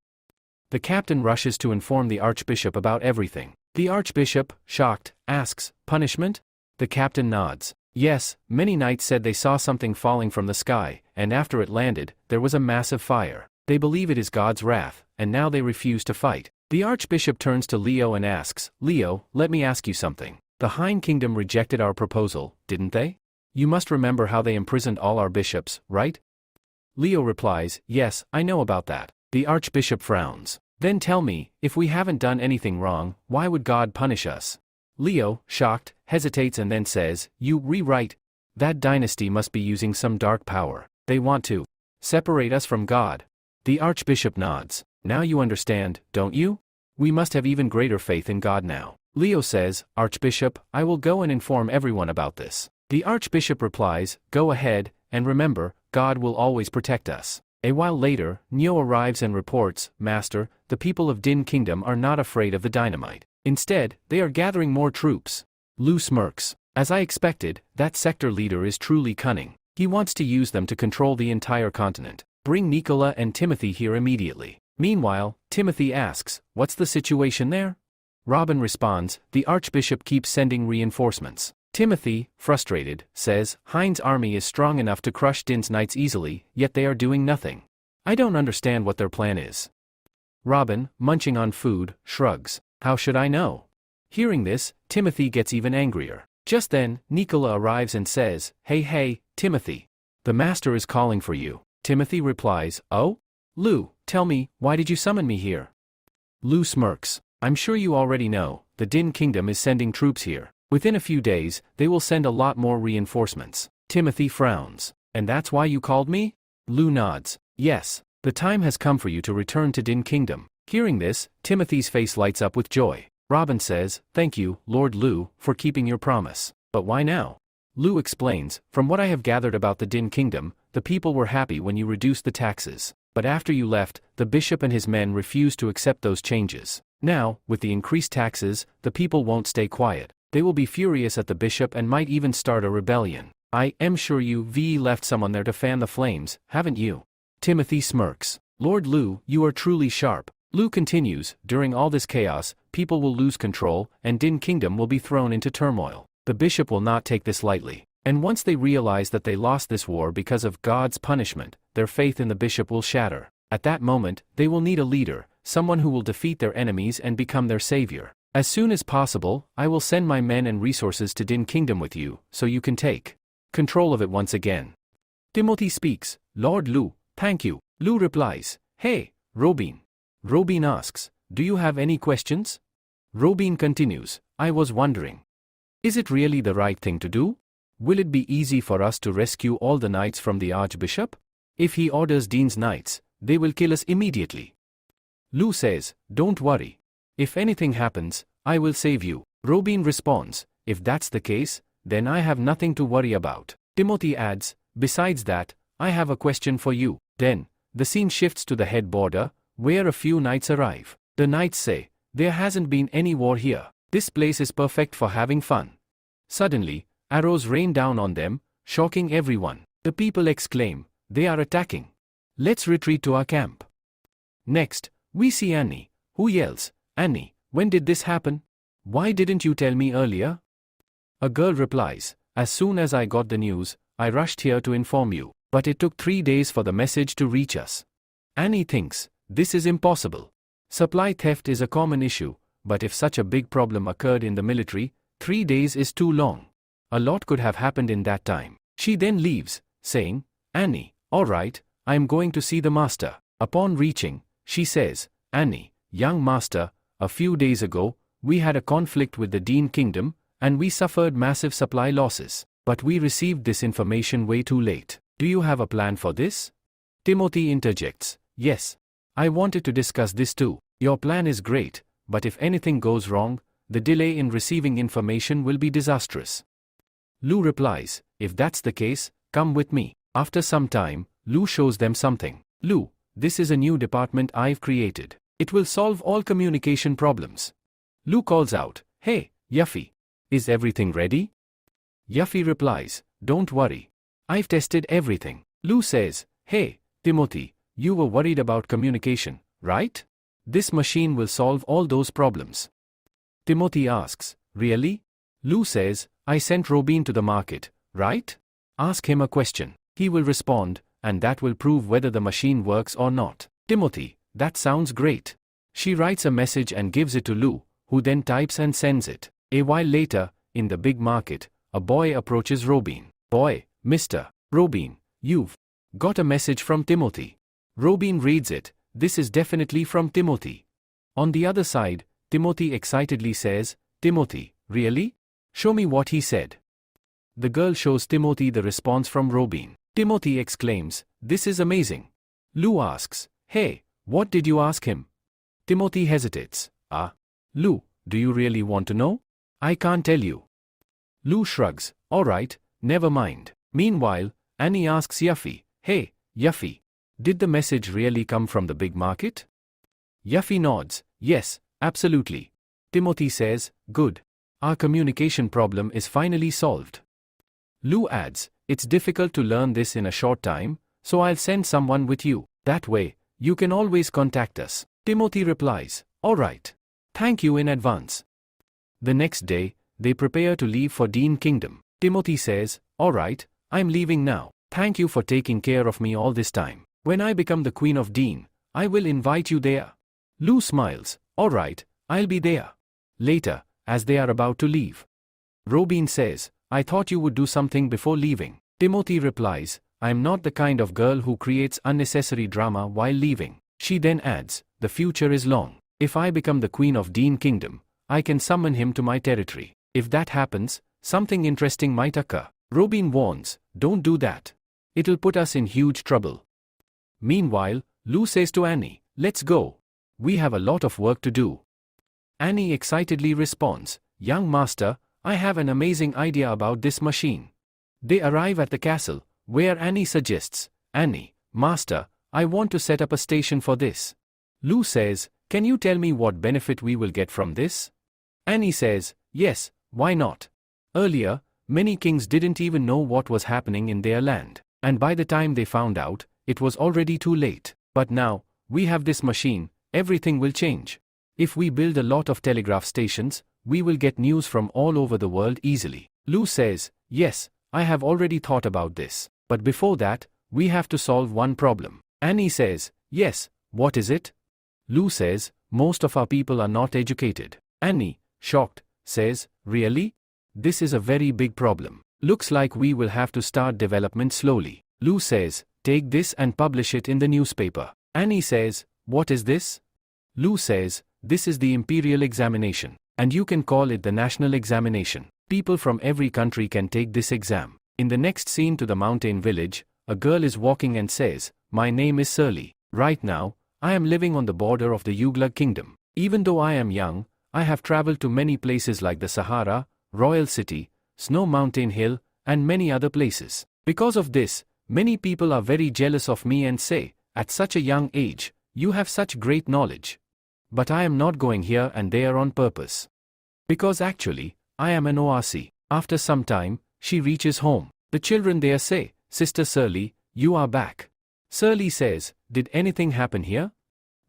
The captain rushes to inform the archbishop about everything. The archbishop, shocked, asks, "Punishment?" The captain nods. "Yes, many knights said they saw something falling from the sky, and after it landed, there was a massive fire. They believe it is God's wrath, and now they refuse to fight." The archbishop turns to Leo and asks, "Leo, let me ask you something. The Hein kingdom rejected our proposal, didn't they? You must remember how they imprisoned all our bishops, right?" Leo replies, "Yes, I know about that." The archbishop frowns. "Then tell me, if we haven't done anything wrong, why would God punish us?" Leo, shocked, hesitates and then says, "You rewrite. That dynasty must be using some dark power. They want to separate us from God." The archbishop nods. "Now you understand, don't you? We must have even greater faith in God now." Leo says, "Archbishop, I will go and inform everyone about this." The archbishop replies, "Go ahead, and remember, God will always protect us." A while later, Nyo arrives and reports, "Master, the people of Din Kingdom are not afraid of the dynamite. Instead, they are gathering more troops." Lu smirks. "As I expected, that sector leader is truly cunning. He wants to use them to control the entire continent. Bring Nicola and Timothy here immediately." Meanwhile, Timothy asks, "What's the situation there?" Robin responds, "The archbishop keeps sending reinforcements." Timothy, frustrated, says, "Hein's army is strong enough to crush Din's knights easily, yet they are doing nothing. I don't understand what their plan is." Robin, munching on food, shrugs. "How should I know?" Hearing this, Timothy gets even angrier. Just then, Nicola arrives and says, Hey, Timothy. The master is calling for you." Timothy replies, "Oh? Lu, tell me, why did you summon me here?" Lu smirks. "I'm sure you already know, the Din Kingdom is sending troops here. Within a few days, they will send a lot more reinforcements." Timothy frowns. "And that's why you called me?" Lu nods. "Yes, the time has come for you to return to Din Kingdom." Hearing this, Timothy's face lights up with joy. Robin says, "Thank you, Lord Lu, for keeping your promise. But why now?" Lu explains, "From what I have gathered about the Din Kingdom, the people were happy when you reduced the taxes. But after you left, the bishop and his men refused to accept those changes. Now, with the increased taxes, the people won't stay quiet. They will be furious at the bishop and might even start a rebellion. I am sure you've left someone there to fan the flames, haven't you? Timothy smirks. Lord Lu, you are truly sharp. Lu continues, during all this chaos, people will lose control, and Din Kingdom will be thrown into turmoil. The bishop will not take this lightly. And once they realize that they lost this war because of God's punishment, their faith in the bishop will shatter. At that moment, they will need a leader, someone who will defeat their enemies and become their savior. As soon as possible, I will send my men and resources to Din Kingdom with you, so you can take control of it once again. Timothy speaks, Lord Lu, thank you. Lu replies, hey, Robin. Robin asks, do you have any questions? Robin continues, I was wondering. Is it really the right thing to do? Will it be easy for us to rescue all the knights from the archbishop? If he orders Din's knights, they will kill us immediately. Lu says, don't worry. If anything happens, I will save you. Robin responds, if that's the case, then I have nothing to worry about. Timothy adds, besides that, I have a question for you. Then, the scene shifts to the head border, where a few knights arrive. The knights say, there hasn't been any war here. This place is perfect for having fun. Suddenly, arrows rain down on them, shocking everyone. The people exclaim, they are attacking. Let's retreat to our camp. Next, we see Annie, who yells, Annie, when did this happen? Why didn't you tell me earlier? A girl replies, as soon as I got the news, I rushed here to inform you, but it took 3 days for the message to reach us. Annie thinks, this is impossible. Supply theft is a common issue, but if such a big problem occurred in the military, 3 days is too long. A lot could have happened in that time. She then leaves, saying, Annie, all right, I am going to see the master. Upon reaching, she says, Annie, young master, a few days ago, we had a conflict with the Din Kingdom, and we suffered massive supply losses. But we received this information way too late. Do you have a plan for this? Timothy interjects, yes. I wanted to discuss this too. Your plan is great, but if anything goes wrong, the delay in receiving information will be disastrous. Lu replies, if that's the case, come with me. After some time, Lu shows them something. Lu, this is a new department I've created. It will solve all communication problems. Lu calls out, hey, Yuffie. Is everything ready? Yuffie replies, don't worry. I've tested everything. Lu says, hey, Timothy, you were worried about communication, right? This machine will solve all those problems. Timothy asks, really? Lu says, I sent Robin to the market, right? Ask him a question. He will respond, and that will prove whether the machine works or not. Timothy, that sounds great. She writes a message and gives it to Lu, who then types and sends it. A while later, in the big market, a boy approaches Robin. Boy, Mr. Robin, you've got a message from Timothy. Robin reads it, this is definitely from Timothy. On the other side, Timothy excitedly says, Timothy, really? Show me what he said. The girl shows Timothy the response from Robin. Timothy exclaims, this is amazing. Lu asks, hey, what did you ask him? Timothy hesitates. Lu, do you really want to know? I can't tell you. Lu shrugs, alright, never mind. Meanwhile, Annie asks Yuffie, hey, Yuffie, did the message really come from the big market? Yuffie nods, yes, absolutely. Timothy says, good. Our communication problem is finally solved. Lu adds, it's difficult to learn this in a short time, so I'll send someone with you. That way, you can always contact us. Timothy replies, alright. Thank you in advance. The next day, they prepare to leave for Din Kingdom. Timothy says, alright, I'm leaving now. Thank you for taking care of me all this time. When I become the Queen of Din, I will invite you there. Lu smiles, alright, I'll be there. Later, as they are about to leave, Robin says, I thought you would do something before leaving. Timothy replies, I'm not the kind of girl who creates unnecessary drama while leaving. She then adds, the future is long. If I become the Queen of Din Kingdom, I can summon him to my territory. If that happens, something interesting might occur. Robin warns, don't do that. It'll put us in huge trouble. Meanwhile, Lu says to Annie, let's go. We have a lot of work to do. Annie excitedly responds, young master, I have an amazing idea about this machine. They arrive at the castle, where Annie suggests, Annie, master, I want to set up a station for this. Lu says, can you tell me what benefit we will get from this? Annie says, yes, why not? Earlier, many kings didn't even know what was happening in their land, and by the time they found out, it was already too late. But now, we have this machine, everything will change. If we build a lot of telegraph stations, we will get news from all over the world easily. Lu says, yes, I have already thought about this. But before that, we have to solve one problem. Annie says, yes, what is it? Lu says, most of our people are not educated. Annie, shocked, says, really? This is a very big problem. Looks like we will have to start development slowly. Lu says, take this and publish it in the newspaper. Annie says, what is this? Lu says, this is the imperial examination, and you can call it the national examination. People from every country can take this exam. In the next scene to the mountain village, a girl is walking and says, my name is Surly. Right now, I am living on the border of the Yuglug kingdom. Even though I am young, I have traveled to many places like the Sahara, Royal City, Snow Mountain Hill, and many other places. Because of this, many people are very jealous of me and say, at such a young age, you have such great knowledge. But I am not going here and there on purpose. Because actually, I am an ORC. After some time, she reaches home. The children there say, Sister Surly, you are back. Surly says, did anything happen here?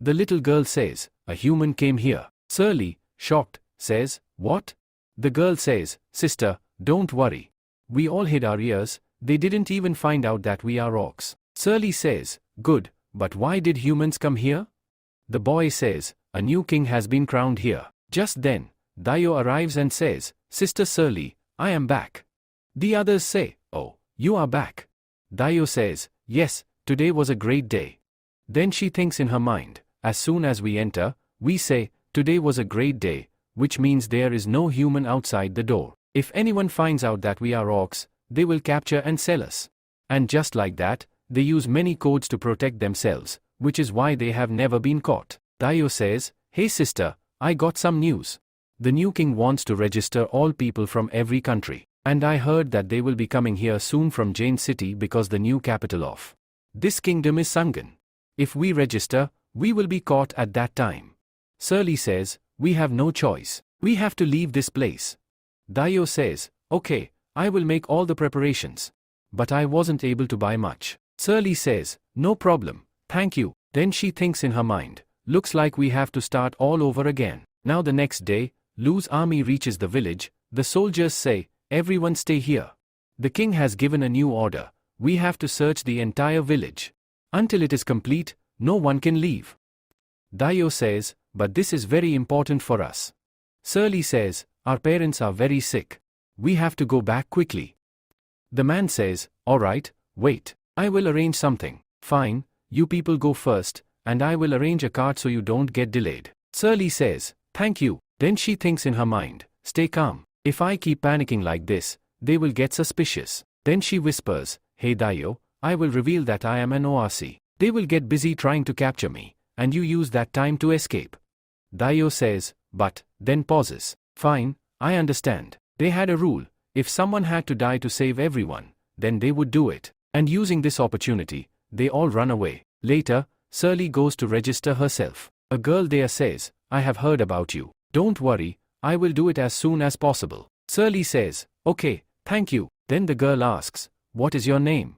The little girl says, a human came here. Surly, shocked, says, what? The girl says, sister, don't worry. We all hid our ears, they didn't even find out that we are orcs. Surly says, good, but why did humans come here? The boy says, a new king has been crowned here. Just then, Dio arrives and says, Sister Surly, I am back. The others say, oh, you are back. Dio says, yes, today was a great day. Then she thinks in her mind, as soon as we enter, we say, today was a great day, which means there is no human outside the door. If anyone finds out that we are orcs, they will capture and sell us. And just like that, they use many codes to protect themselves, which is why they have never been caught. Dio says, hey sister, I got some news. The new king wants to register all people from every country. And I heard that they will be coming here soon from Jain City because the new capital of this kingdom is Sungan. If we register, we will be caught at that time. Surly says, we have no choice. We have to leave this place. Dio says, okay, I will make all the preparations. But I wasn't able to buy much. Surly says, no problem, thank you. Then she thinks in her mind, looks like we have to start all over again. Now the next day, Lu's army reaches the village. The soldiers say, everyone stay here. The king has given a new order. We have to search the entire village. Until it is complete, no one can leave. Dio says, but this is very important for us. Surly says, our parents are very sick. We have to go back quickly. The man says, alright, wait, I will arrange something. Fine, you people go first, and I will arrange a cart so you don't get delayed. Surly says, thank you. Then she thinks in her mind, stay calm. If I keep panicking like this, they will get suspicious. Then she whispers, hey Dio, I will reveal that I am an ORC. They will get busy trying to capture me, and you use that time to escape. Dio says, but, then pauses. Fine, I understand. They had a rule, if someone had to die to save everyone, then they would do it. And using this opportunity, they all run away. Later, Surly goes to register herself. A girl there says, I have heard about you. Don't worry, I will do it as soon as possible. Surly says, okay, thank you. Then the girl asks, what is your name?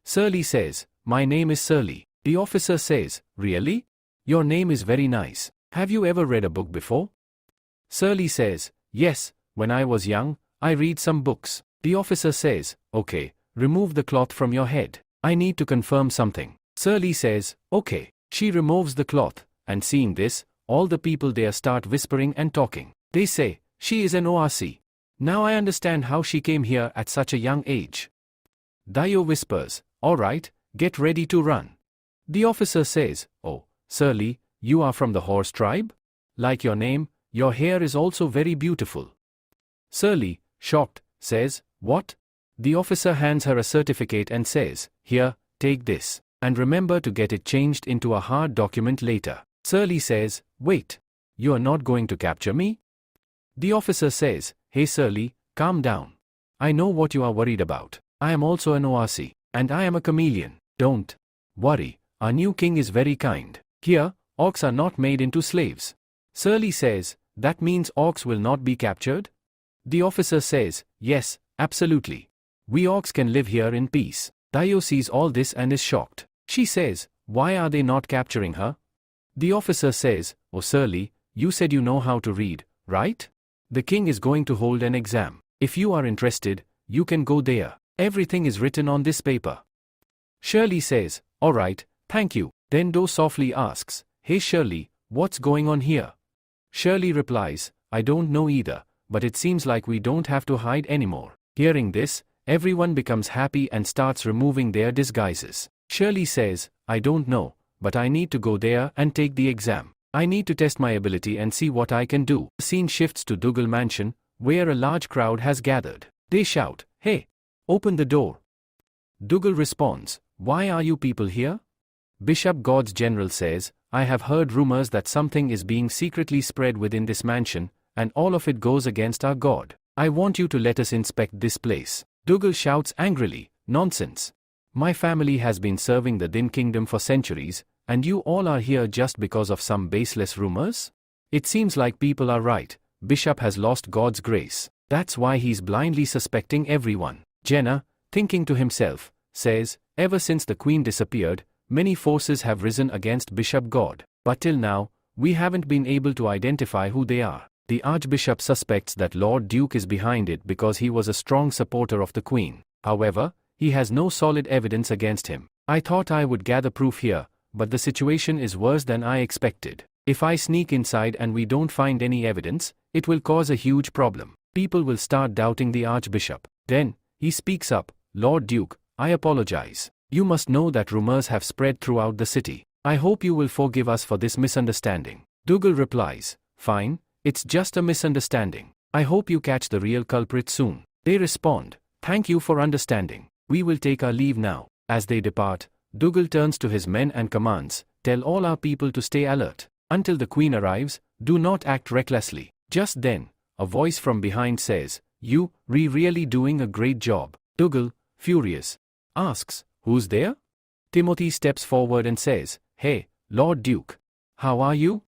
Surly says, my name is Surly. The officer says, really? Your name is very nice. Have you ever read a book before? Surly says, yes, when I was young, I read some books. The officer says, okay, remove the cloth from your head. I need to confirm something. Surly says, okay. She removes the cloth, and seeing this, all the people there start whispering and talking. They say, she is an ORC. Now I understand how she came here at such a young age. Dio whispers, alright, get ready to run. The officer says, oh, Surly, you are from the horse tribe? Like your name, your hair is also very beautiful. Surly, shocked, says, what? The officer hands her a certificate and says, here, take this. And remember to get it changed into a hard document later. Surly says, wait, you are not going to capture me? The officer says, hey Surly, calm down. I know what you are worried about. I am also an ORC, and I am a chameleon. Don't worry, our new king is very kind. Here, orcs are not made into slaves. Surly says, that means orcs will not be captured? The officer says, yes, absolutely. We orcs can live here in peace. Tayo sees all this and is shocked. She says, why are they not capturing her? The officer says, oh Surly, you said you know how to read, right? The king is going to hold an exam. If you are interested, you can go there. Everything is written on this paper. Shirley says, alright, thank you. Then Do softly asks, hey Shirley, what's going on here? Shirley replies, I don't know either, but it seems like we don't have to hide anymore. Hearing this, everyone becomes happy and starts removing their disguises. Shirley says, I don't know, but I need to go there and take the exam. I need to test my ability and see what I can do. The scene shifts to Dougal Mansion, where a large crowd has gathered. They shout, hey, open the door. Dougal responds, why are you people here? Bishop God's general says, I have heard rumors that something is being secretly spread within this mansion, and all of it goes against our God. I want you to let us inspect this place. Dougal shouts angrily, nonsense. My family has been serving the Din Kingdom for centuries, and you all are here just because of some baseless rumors? It seems like people are right. Bishop has lost God's grace. That's why he's blindly suspecting everyone. Jenna, thinking to himself, says, ever since the Queen disappeared, many forces have risen against Bishop God. But till now, we haven't been able to identify who they are. The Archbishop suspects that Lord Duke is behind it because he was a strong supporter of the Queen. However, he has no solid evidence against him. I thought I would gather proof here, but the situation is worse than I expected. If I sneak inside and we don't find any evidence, it will cause a huge problem. People will start doubting the Archbishop. Then, he speaks up, Lord Duke, I apologize. You must know that rumors have spread throughout the city. I hope you will forgive us for this misunderstanding. Dougal replies, fine, it's just a misunderstanding. I hope you catch the real culprit soon. They respond, thank you for understanding. We will take our leave now. As they depart, Dougal turns to his men and commands, tell all our people to stay alert. Until the Queen arrives, do not act recklessly. Just then, a voice from behind says, you, really doing a great job. Dougal, furious, asks, who's there? Timothy steps forward and says, hey, Lord Duke. How are you?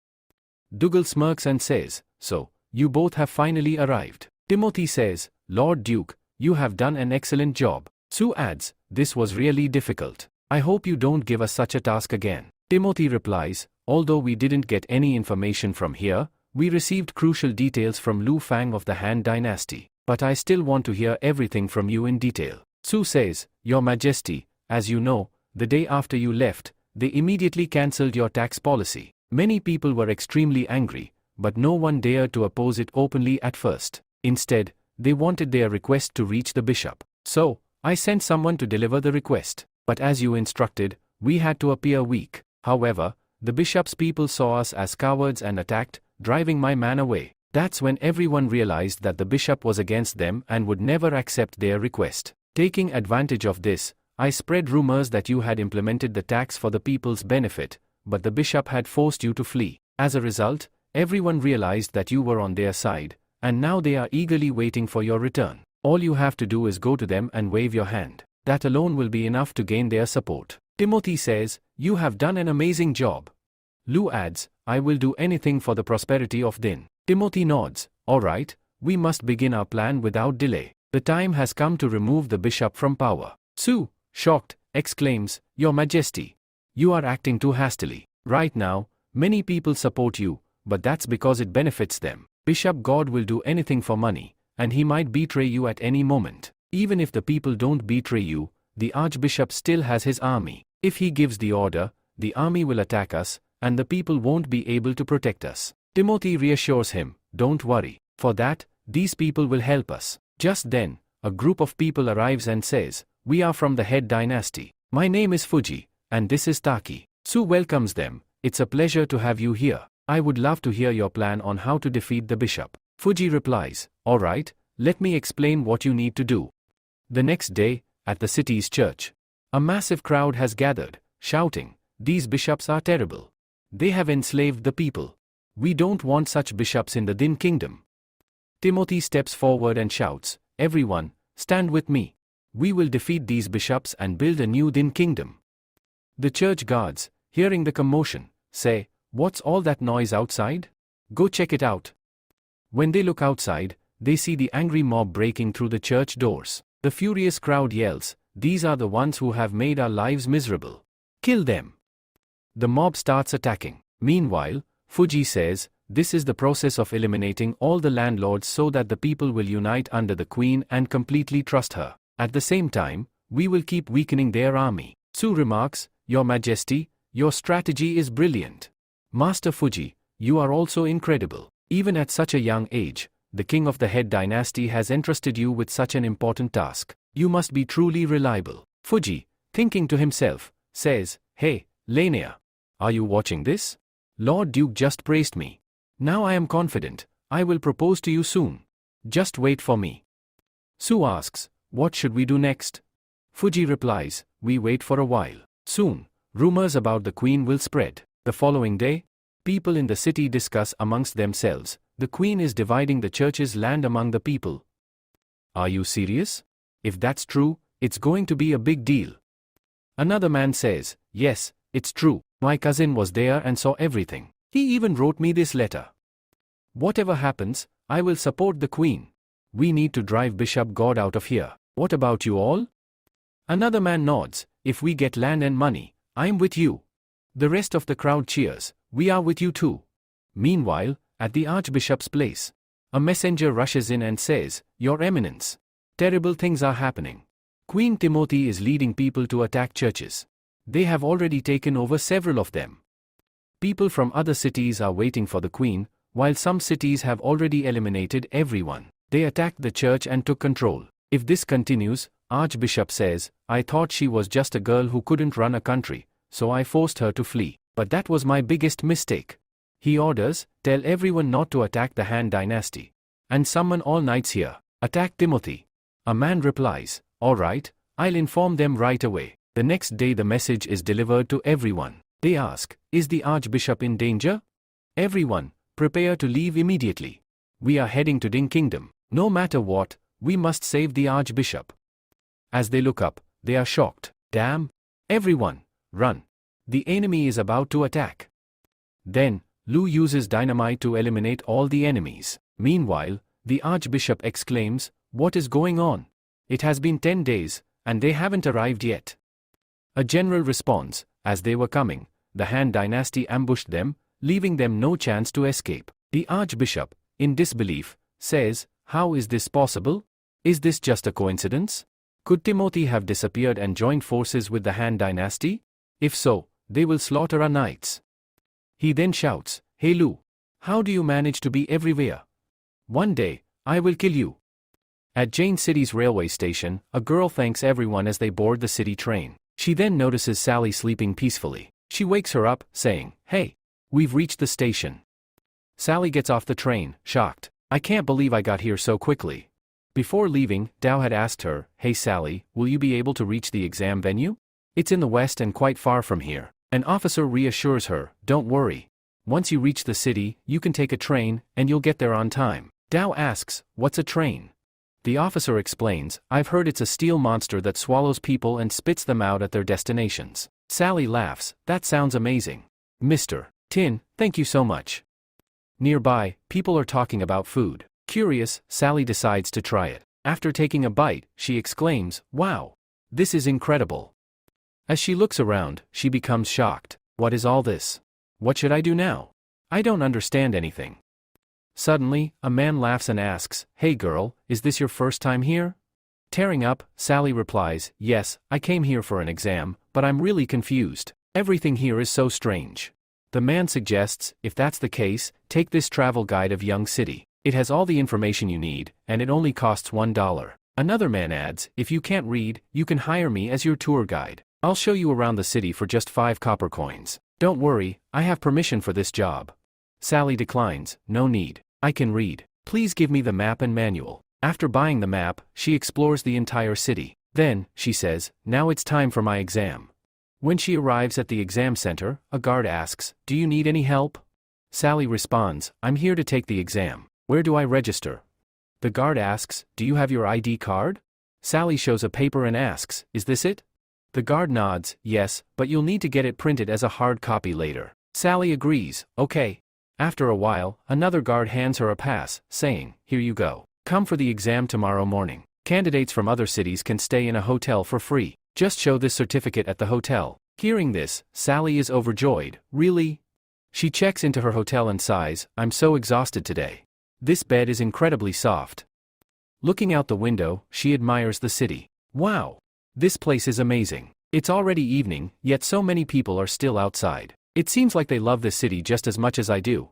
Dougal smirks and says, so, you both have finally arrived. Timothy says, Lord Duke, you have done an excellent job. Sue adds, this was really difficult. I hope you don't give us such a task again. Timothy replies, although we didn't get any information from here, we received crucial details from Lu Fang of the Han Dynasty, but I still want to hear everything from you in detail. Sue says, Your Majesty, as you know, the day after you left, they immediately cancelled your tax policy. Many people were extremely angry, but no one dared to oppose it openly at first. Instead, they wanted their request to reach the bishop. So, I sent someone to deliver the request. But as you instructed, we had to appear weak. However, the bishop's people saw us as cowards and attacked, driving my man away. That's when everyone realized that the bishop was against them and would never accept their request. Taking advantage of this, I spread rumors that you had implemented the tax for the people's benefit, but the bishop had forced you to flee. As a result, everyone realized that you were on their side, and now they are eagerly waiting for your return. All you have to do is go to them and wave your hand. That alone will be enough to gain their support. Timothy says, you have done an amazing job. Lu adds, I will do anything for the prosperity of Din. Timothy nods, alright, we must begin our plan without delay. The time has come to remove the bishop from power. Sue, shocked, exclaims, Your Majesty, you are acting too hastily. Right now, many people support you, but that's because it benefits them. Bishop God will do anything for money, and he might betray you at any moment. Even if the people don't betray you, the Archbishop still has his army. If he gives the order, the army will attack us, and the people won't be able to protect us. Timothy reassures him, don't worry. For that, these people will help us. Just then, a group of people arrives and says, we are from the head dynasty. My name is Fuji, and this is Taki. Sue welcomes them, it's a pleasure to have you here. I would love to hear your plan on how to defeat the bishop. Fuji replies, alright, let me explain what you need to do. The next day, at the city's church, a massive crowd has gathered, shouting, these bishops are terrible. They have enslaved the people. We don't want such bishops in the Din Kingdom. Timothy steps forward and shouts, everyone, stand with me. We will defeat these bishops and build a new Din Kingdom. The church guards, hearing the commotion, say, what's all that noise outside? Go check it out. When they look outside, they see the angry mob breaking through the church doors. The furious crowd yells, "These are the ones who have made our lives miserable. Kill them!" The mob starts attacking. Meanwhile, Fuji says, "This is the process of eliminating all the landlords so that the people will unite under the queen and completely trust her. At the same time, we will keep weakening their army." Su remarks, "Your Majesty, your strategy is brilliant. Master Fuji, you are also incredible. Even at such a young age, the king of the head dynasty has entrusted you with such an important task. You must be truly reliable." Fuji, thinking to himself, says, "Hey, Laenia. Are you watching this? Lord Duke just praised me. Now I am confident, I will propose to you soon. Just wait for me." Su asks, "What should we do next?" Fuji replies, "We wait for a while. Soon, rumors about the queen will spread." The following day, people in the city discuss amongst themselves, "The queen is dividing the church's land among the people." "Are you serious? If that's true, it's going to be a big deal." Another man says, "Yes, it's true. My cousin was there and saw everything. He even wrote me this letter. Whatever happens, I will support the queen. We need to drive Bishop God out of here. What about you all?" Another man nods, "If we get land and money, I'm with you." The rest of the crowd cheers, "We are with you too." Meanwhile, at the Archbishop's place, a messenger rushes in and says, "Your Eminence, terrible things are happening. Queen Timothy is leading people to attack churches. They have already taken over several of them. People from other cities are waiting for the queen, while some cities have already eliminated everyone. They attacked the church and took control. If this continues," Archbishop says, "I thought she was just a girl who couldn't run a country, so I forced her to flee. But that was my biggest mistake." He orders, "Tell everyone not to attack the Han dynasty. And summon all knights here. Attack Timothy." A man replies, "All right, I'll inform them right away." The next day the message is delivered to everyone. They ask, "Is the Archbishop in danger?" "Everyone, prepare to leave immediately. We are heading to Ding Kingdom. No matter what, we must save the Archbishop." As they look up, they are shocked. "Damn! Everyone, run! The enemy is about to attack." Then, Lu uses dynamite to eliminate all the enemies. Meanwhile, the Archbishop exclaims, "What is going on? It has been 10 days, and they haven't arrived yet." A general responds, "As they were coming, the Han dynasty ambushed them, leaving them no chance to escape." The Archbishop, in disbelief, says, "How is this possible? Is this just a coincidence? Could Timothy have disappeared and joined forces with the Han dynasty? If so, they will slaughter our knights." He then shouts, "Hey Lu, how do you manage to be everywhere? One day, I will kill you." At Jane City's railway station, a girl thanks everyone as they board the city train. She then notices Sally sleeping peacefully. She wakes her up, saying, "Hey, we've reached the station." Sally gets off the train, shocked. "I can't believe I got here so quickly." Before leaving, Dao had asked her, "Hey Sally, will you be able to reach the exam venue? It's in the west and quite far from here." An officer reassures her, "Don't worry. Once you reach the city, you can take a train, and you'll get there on time." Dao asks, "What's a train?" The officer explains, "I've heard it's a steel monster that swallows people and spits them out at their destinations." Sally laughs, "That sounds amazing. Mr. Tin, thank you so much." Nearby, people are talking about food. Curious, Sally decides to try it. After taking a bite, she exclaims, "Wow! This is incredible." As she looks around, she becomes shocked. "What is all this? What should I do now? I don't understand anything." Suddenly, a man laughs and asks, "Hey girl, is this your first time here?" Tearing up, Sally replies, "Yes, I came here for an exam, but I'm really confused. Everything here is so strange." The man suggests, "If that's the case, take this travel guide of Young City. It has all the information you need, and it only costs $1. Another man adds, "If you can't read, you can hire me as your tour guide. I'll show you around the city for just 5 copper coins. Don't worry, I have permission for this job." Sally declines, "No need. I can read. Please give me the map and manual." After buying the map, she explores the entire city. Then, she says, "Now it's time for my exam." When she arrives at the exam center, a guard asks, "Do you need any help?" Sally responds, "I'm here to take the exam. Where do I register?" The guard asks, "Do you have your ID card?" Sally shows a paper and asks, "Is this it?" The guard nods, "Yes, but you'll need to get it printed as a hard copy later." Sally agrees, "Okay." After a while, another guard hands her a pass, saying, "Here you go. Come for the exam tomorrow morning. Candidates from other cities can stay in a hotel for free. Just show this certificate at the hotel. Hearing this, Sally is overjoyed. Really? She checks into her hotel and sighs, I'm so exhausted today. This bed is incredibly soft. Looking out the window, she admires the city. Wow! This place is amazing. It's already evening, yet so many people are still outside. It seems like they love this city just as much as I do.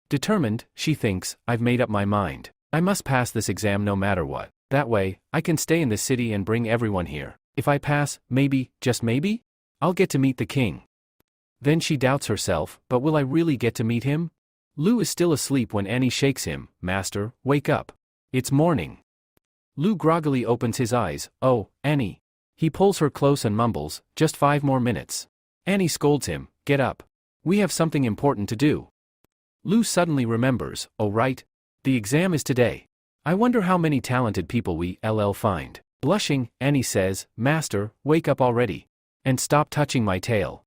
Determined, she thinks, I've made up my mind. I must pass this exam no matter what. That way, I can stay in this city and bring everyone here. If I pass, maybe, just maybe, I'll get to meet the king. Then she doubts herself, but will I really get to meet him? Lou is still asleep when Annie shakes him. Master, wake up. It's morning. Lou groggily opens his eyes. Oh, Annie. He pulls her close and mumbles, just 5 more minutes. Annie scolds him, get up. We have something important to do. Lou suddenly remembers, oh right, the exam is today. I wonder how many talented people we'll find. Blushing, Annie says, Master, wake up already. And stop touching my tail.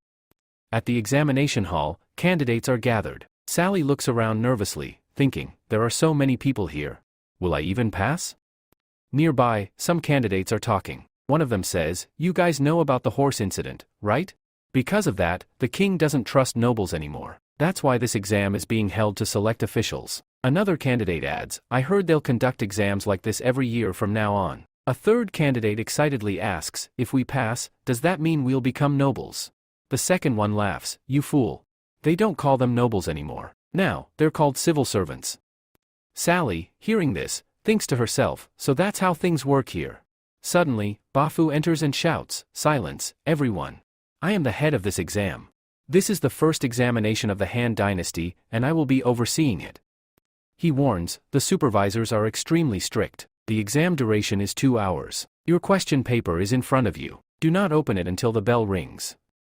At the examination hall, candidates are gathered. Sally looks around nervously, thinking, there are so many people here. Will I even pass? Nearby, some candidates are talking. One of them says, you guys know about the horse incident, right? Because of that, the king doesn't trust nobles anymore. That's why this exam is being held to select officials. Another candidate adds, I heard they'll conduct exams like this every year from now on. A third candidate excitedly asks, if we pass, does that mean we'll become nobles? The second one laughs, you fool. They don't call them nobles anymore. Now, they're called civil servants. Sally, hearing this, thinks to herself, so that's how things work here. Suddenly, Bafu enters and shouts, silence, everyone. I am the head of this exam. This is the first examination of the Han Dynasty, and I will be overseeing it. He warns, the supervisors are extremely strict. The exam duration is 2 hours. Your question paper is in front of you. Do not open it until the bell rings.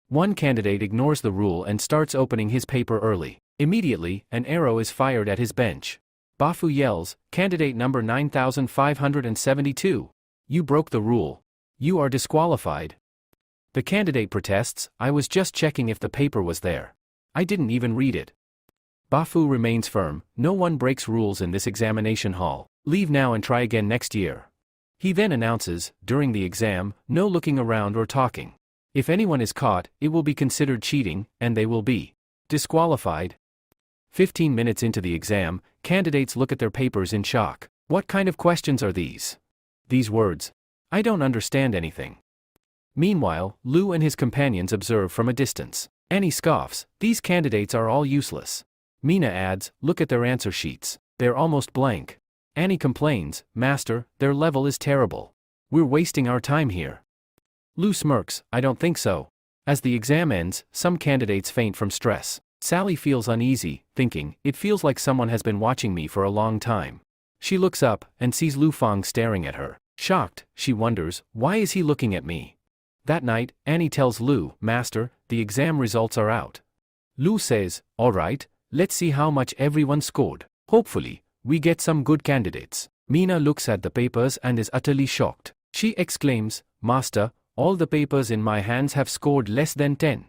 One candidate ignores the rule and starts opening his paper early. Immediately, an arrow is fired at his bench. Bafu yells, candidate number 9572. You broke the rule. You are disqualified. The candidate protests, I was just checking if the paper was there. I didn't even read it. Bafu remains firm, no one breaks rules in this examination hall. Leave now and try again next year. He then announces, during the exam, no looking around or talking. If anyone is caught, it will be considered cheating, and they will be disqualified. 15 minutes into the exam, candidates look at their papers in shock. What kind of questions are these? These words. I don't understand anything. Meanwhile, Lou and his companions observe from a distance. Annie scoffs, these candidates are all useless. Mina adds, look at their answer sheets. They're almost blank. Annie complains, Master, their level is terrible. We're wasting our time here. Lou smirks, I don't think so. As the exam ends, some candidates faint from stress. Sally feels uneasy, thinking, it feels like someone has been watching me for a long time. She looks up and sees Lu Fang staring at her. Shocked, she wonders, why is he looking at me? That night, Annie tells Lu, Master, the exam results are out. Lu says, all right, let's see how much everyone scored. Hopefully, we get some good candidates. Mina looks at the papers and is utterly shocked. She exclaims, Master, all the papers in my hands have scored less than 10.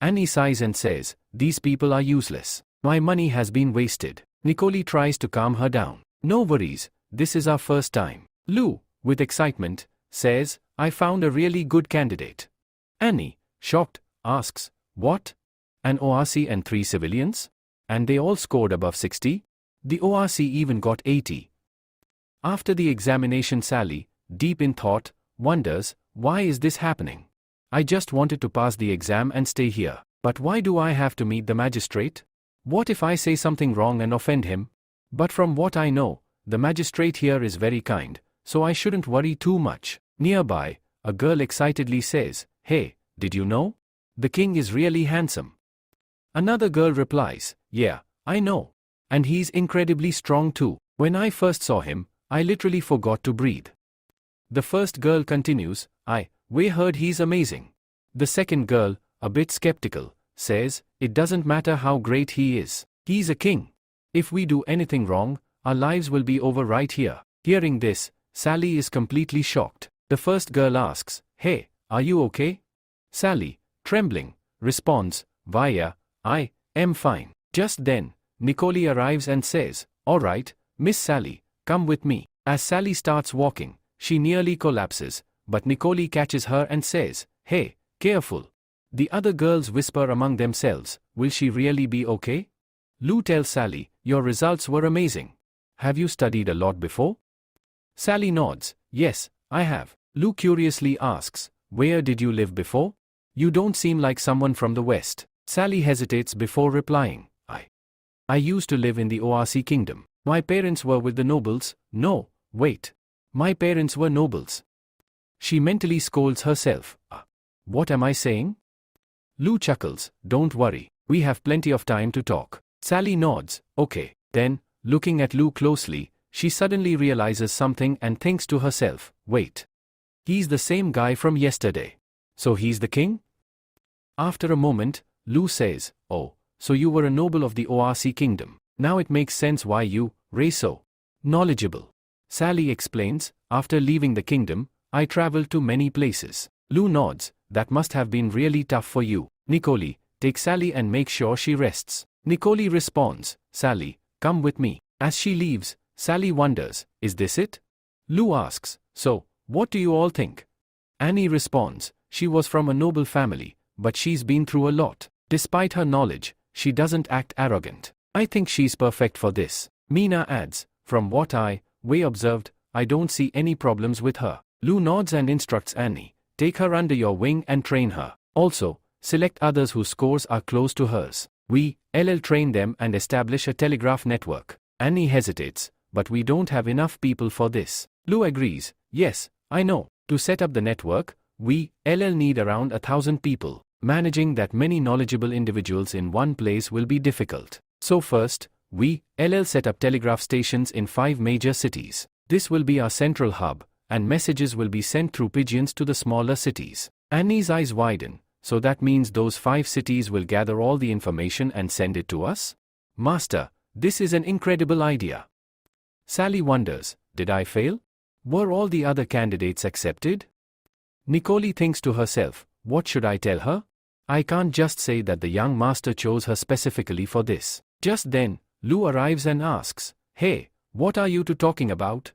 Annie sighs and says, these people are useless. My money has been wasted. Nicole tries to calm her down. No worries, this is our first time. Lu, with excitement, says, I found a really good candidate. Annie, shocked, asks, what? An ORC and 3 civilians? And they all scored above 60? The ORC even got 80. After the examination, Sally, deep in thought, wonders, why is this happening? I just wanted to pass the exam and stay here. But why do I have to meet the magistrate? What if I say something wrong and offend him? But from what I know, the magistrate here is very kind, so I shouldn't worry too much. Nearby, a girl excitedly says, hey, did you know? The king is really handsome. Another girl replies, yeah, I know. And he's incredibly strong too. When I first saw him, I literally forgot to breathe. The first girl continues, we heard he's amazing. The second girl, a bit skeptical, says, it doesn't matter how great he is. He's a king. If we do anything wrong, our lives will be over right here. Hearing this, Sally is completely shocked. The first girl asks, hey, are you okay? Sally, trembling, responds, Vaya, I am fine. Just then, Nicole arrives and says, all right, Miss Sally, come with me. As Sally starts walking, she nearly collapses, but Nicole catches her and says, hey, careful. The other girls whisper among themselves, will she really be okay? Lou tells Sally, your results were amazing. Have you studied a lot before? Sally nods, yes, I have. Lou curiously asks, where did you live before? You don't seem like someone from the West. Sally hesitates before replying, I used to live in the ORC kingdom. My parents were with the nobles. No, wait. My parents were nobles. She mentally scolds herself. What am I saying? Lou chuckles, don't worry, we have plenty of time to talk. Sally nods, okay. Then, looking at Lou closely, she suddenly realizes something and thinks to herself, wait. He's the same guy from yesterday. So he's the king? After a moment, Lou says, oh, so you were a noble of the ORC kingdom. Now it makes sense why you, Ray, so knowledgeable. Sally explains, after leaving the kingdom, I traveled to many places. Lou nods, that must have been really tough for you. Nicole, take Sally and make sure she rests. Nicole responds, Sally, come with me. As she leaves, Sally wonders, is this it? Lou asks, so, what do you all think? Annie responds, she was from a noble family, but she's been through a lot. Despite her knowledge, she doesn't act arrogant. I think she's perfect for this. Mina adds, from what we observed, I don't see any problems with her. Lou nods and instructs Annie, take her under your wing and train her. Also, select others whose scores are close to hers. We, train them and establish a telegraph network. Annie hesitates, but we don't have enough people for this. Lou agrees, yes, I know. To set up the network, we, need around 1,000 people. Managing that many knowledgeable individuals in one place will be difficult. So first, we, set up telegraph stations in 5 major cities. This will be our central hub, and messages will be sent through pigeons to the smaller cities. Annie's eyes widen, so that means those 5 cities will gather all the information and send it to us? Master, this is an incredible idea. Sally wonders, did I fail? Were all the other candidates accepted? Nicole thinks to herself, what should I tell her? I can't just say that the young master chose her specifically for this. Just then, Lou arrives and asks, hey, what are you two talking about?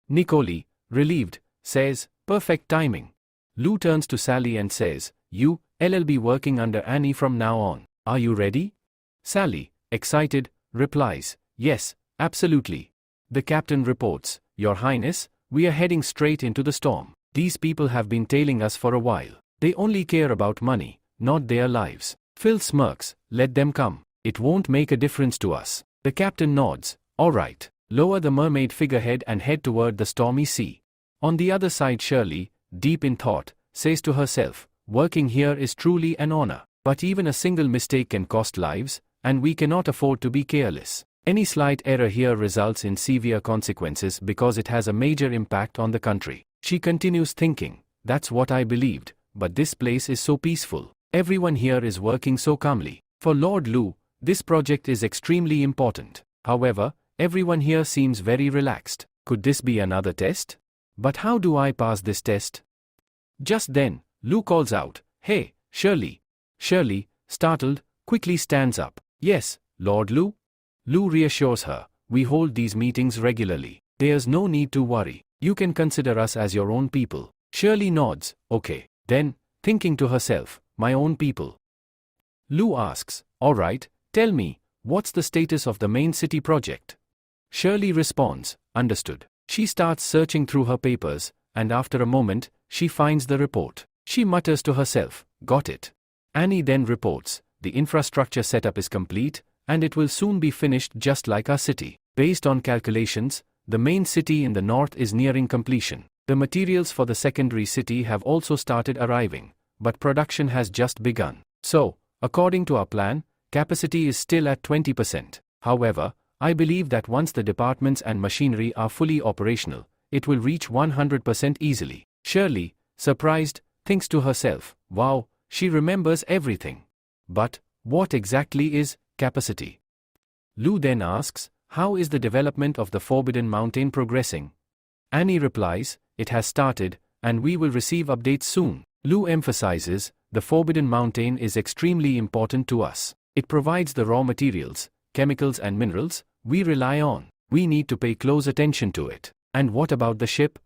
Nicole, relieved, says, perfect timing. Lou turns to Sally and says, you, be working under Annie from now on. Are you ready? Sally, excited, replies, yes, absolutely. The captain reports, Your Highness, we are heading straight into the storm. These people have been tailing us for a while. They only care about money, not their lives. Phil smirks, let them come. It won't make a difference to us. The captain nods, all right. Lower the mermaid figurehead and head toward the stormy sea. On the other side Shirley, deep in thought, says to herself, working here is truly an honor. But even a single mistake can cost lives, and we cannot afford to be careless. Any slight error here results in severe consequences because it has a major impact on the country. She continues thinking, that's what I believed, but this place is so peaceful. Everyone here is working so calmly. For Lord Lou, this project is extremely important. However, everyone here seems very relaxed. Could this be another test? But how do I pass this test? Just then, Lou calls out, hey, Shirley. Shirley, startled, quickly stands up. Yes, Lord Lou? Lou reassures her, we hold these meetings regularly. There's no need to worry. You can consider us as your own people. Shirley nods, okay. Then, thinking to herself, my own people. Lou asks, all right, tell me, what's the status of the main city project? Shirley responds, understood. She starts searching through her papers, and after a moment, she finds the report. She mutters to herself, got it. Annie then reports, the infrastructure setup is complete, and it will soon be finished just like our city. Based on calculations, the main city in the north is nearing completion. The materials for the secondary city have also started arriving, but production has just begun. So, according to our plan, capacity is still at 20%. However, I believe that once the departments and machinery are fully operational, it will reach 100% easily. Shirley, surprised, thinks to herself, wow, she remembers everything. But, what exactly is capacity? Lou then asks, how is the development of the Forbidden Mountain progressing? Annie replies, it has started, and we will receive updates soon. Lou emphasizes, the Forbidden Mountain is extremely important to us. It provides the raw materials, chemicals and minerals we rely on. We need to pay close attention to it. And what about the ship?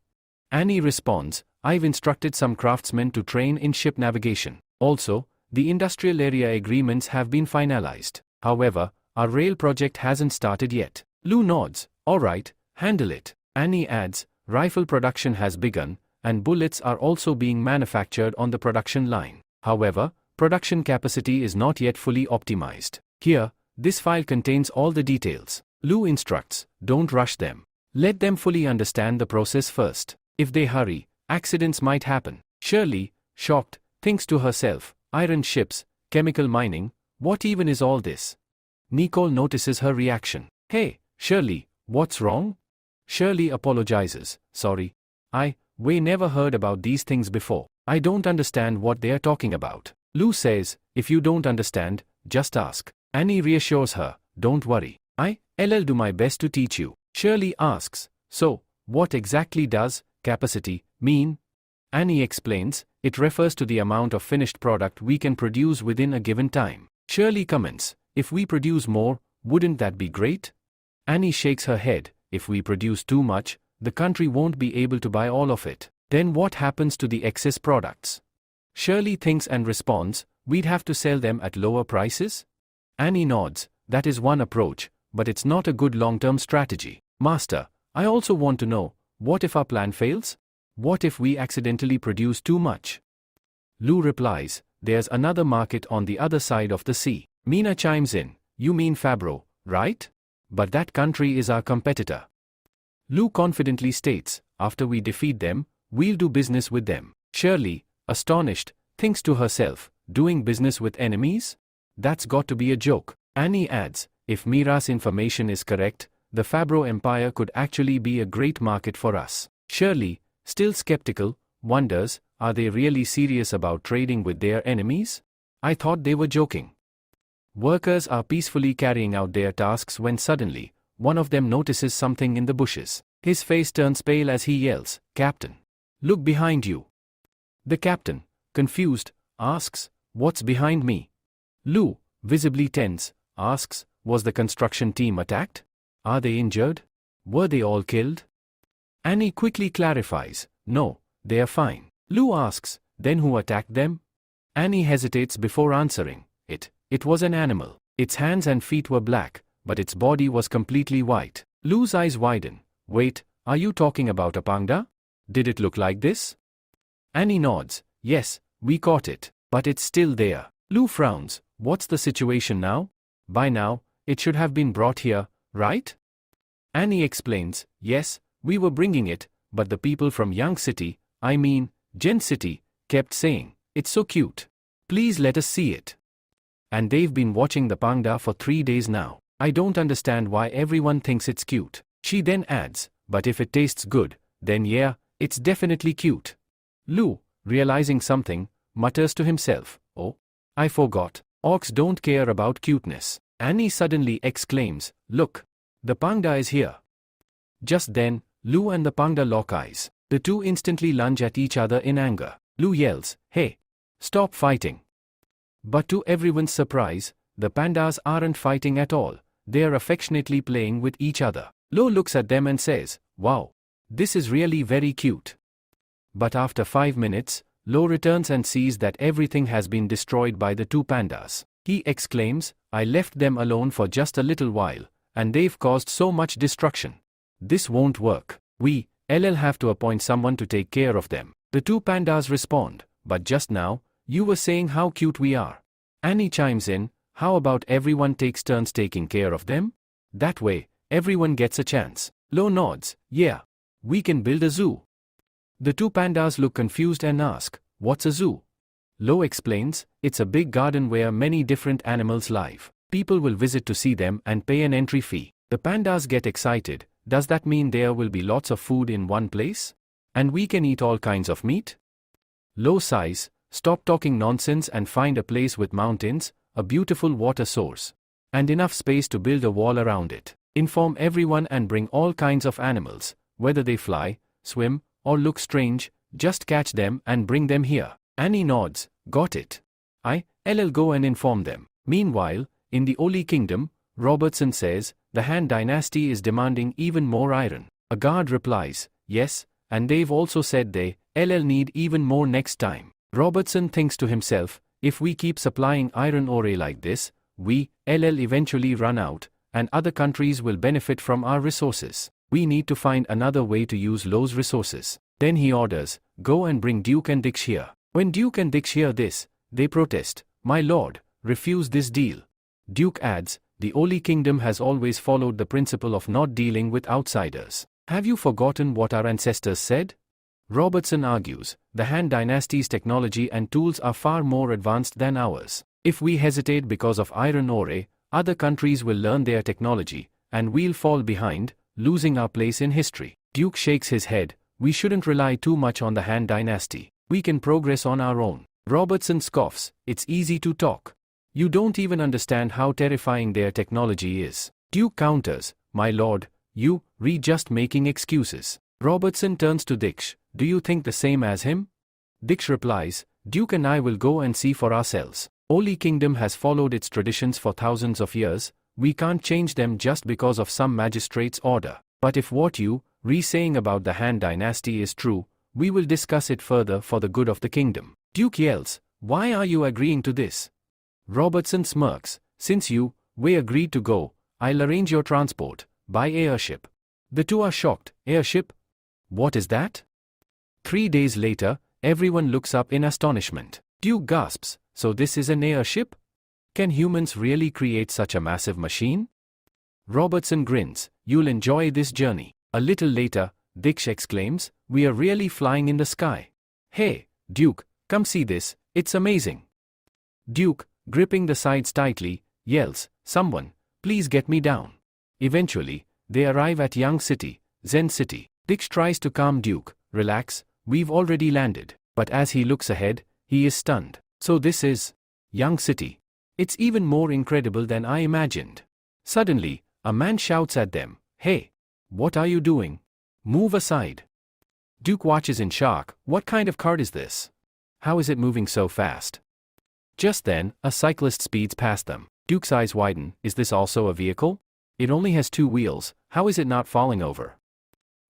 Annie responds, I've instructed some craftsmen to train in ship navigation. Also, the industrial area agreements have been finalized. However, our rail project hasn't started yet. Lou nods, alright, handle it. Annie adds, rifle production has begun, and bullets are also being manufactured on the production line. However, production capacity is not yet fully optimized. Here, this file contains all the details. Lou instructs, don't rush them. Let them fully understand the process first. If they hurry, accidents might happen. Shirley, shocked, thinks to herself, iron ships, chemical mining, what even is all this? Nicole notices her reaction. Hey, Shirley, what's wrong? Shirley apologizes, sorry. We never heard about these things before. I don't understand what they are talking about. Lou says, if you don't understand, just ask. Annie reassures her, don't worry. I'll do my best to teach you. Shirley asks, so, what exactly does capacity mean? Annie explains, it refers to the amount of finished product we can produce within a given time. Shirley comments, if we produce more, wouldn't that be great? Annie shakes her head, if we produce too much, the country won't be able to buy all of it. Then what happens to the excess products? Shirley thinks and responds, we'd have to sell them at lower prices? Annie nods, that is one approach, but it's not a good long-term strategy. Master, I also want to know, what if our plan fails? What if we accidentally produce too much? Lou replies, there's another market on the other side of the sea. Mina chimes in, you mean Fabro, right? But that country is our competitor. Lou confidently states, after we defeat them, we'll do business with them. Shirley, astonished, thinks to herself, doing business with enemies? That's got to be a joke. Annie adds, if Mira's information is correct, the Fabro Empire could actually be a great market for us. Shirley, still skeptical, wonders, are they really serious about trading with their enemies? I thought they were joking. Workers are peacefully carrying out their tasks when suddenly, one of them notices something in the bushes. His face turns pale as he yells, Captain, look behind you. The captain, confused, asks, what's behind me? Lou, visibly tense, asks, was the construction team attacked? Are they injured? Were they all killed? Annie quickly clarifies, no, they are fine. Lou asks, then who attacked them? Annie hesitates before answering, it was an animal. Its hands and feet were black, but its body was completely white. Lou's eyes widen. Wait, are you talking about a panda? Did it look like this? Annie nods, yes, we caught it, but it's still there. Lou frowns, what's the situation now? By now, it should have been brought here, right? Annie explains, yes, we were bringing it, but the people from Gen City, kept saying, it's so cute. Please let us see it. And they've been watching the panda for 3 days now. I don't understand why everyone thinks it's cute. She then adds, but if it tastes good, then yeah, it's definitely cute. Lou, realizing something, mutters to himself, oh, I forgot. Orcs don't care about cuteness. Annie suddenly exclaims, look, the panda is here. Just then, Lou and the panda lock eyes. The two instantly lunge at each other in anger. Lou yells, hey, stop fighting. But to everyone's surprise, the pandas aren't fighting at all. They're affectionately playing with each other. Lou looks at them and says, wow, this is really very cute. But after 5 minutes, Lou returns and sees that everything has been destroyed by the two pandas. He exclaims, I left them alone for just a little while, and they've caused so much destruction. This won't work. I'll have to appoint someone to take care of them. The two pandas respond, but just now, you were saying how cute we are. Annie chimes in, how about everyone takes turns taking care of them? That way, everyone gets a chance. Lou nods, yeah. We can build a zoo. The two pandas look confused and ask, what's a zoo? Lou explains, it's a big garden where many different animals live. People will visit to see them and pay an entry fee. The pandas get excited. Does that mean there will be lots of food in one place? And we can eat all kinds of meat? Lou sighs, stop talking nonsense and find a place with mountains, a beautiful water source, and enough space to build a wall around it. Inform everyone and bring all kinds of animals, whether they fly, swim, or look strange, just catch them and bring them here. Annie nods, got it. I'll go and inform them. Meanwhile, in the Oli Kingdom, Robertson says, the Han dynasty is demanding even more iron. A guard replies, yes, and they've also said they'll need even more next time. Robertson thinks to himself, if we keep supplying iron ore like this, we'll eventually run out, and other countries will benefit from our resources. We need to find another way to use those resources. Then he orders, go and bring Duke and Dix here. When Duke and Dix hear this, they protest, my lord, refuse this deal. Duke adds, the Oli kingdom has always followed the principle of not dealing with outsiders. Have you forgotten what our ancestors said? Robertson argues, the Han dynasty's technology and tools are far more advanced than ours. If we hesitate because of iron ore, other countries will learn their technology, and we'll fall behind, losing our place in history. Duke shakes his head, we shouldn't rely too much on the Han dynasty. We can progress on our own. Robertson scoffs, it's easy to talk. You don't even understand how terrifying their technology is. Duke counters, my lord, you're just making excuses. Robertson turns to Dix, do you think the same as him? Dix replies, Duke and I will go and see for ourselves. Oli kingdom has followed its traditions for thousands of years, we can't change them just because of some magistrate's order. But if what you're saying about the Han dynasty is true, we will discuss it further for the good of the kingdom. Duke yells, why are you agreeing to this? Robertson smirks, since we agreed to go, I'll arrange your transport, by airship. The two are shocked, airship? What is that? 3 days later, everyone looks up in astonishment. Duke gasps, so this is an airship? Can humans really create such a massive machine? Robertson grins, you'll enjoy this journey. A little later, Dix exclaims, we are really flying in the sky. Hey, Duke, come see this, it's amazing. Duke, gripping the sides tightly, yells, someone, please get me down. Eventually, they arrive at Young City, Zen City. Dix tries to calm Duke, relax, we've already landed. But as he looks ahead, he is stunned. So this is Young City. It's even more incredible than I imagined. Suddenly, a man shouts at them, hey, what are you doing? Move aside. Duke watches in shock, what kind of cart is this? How is it moving so fast? Just then, a cyclist speeds past them. Duke's eyes widen, is this also a vehicle? It only has 2 wheels, how is it not falling over?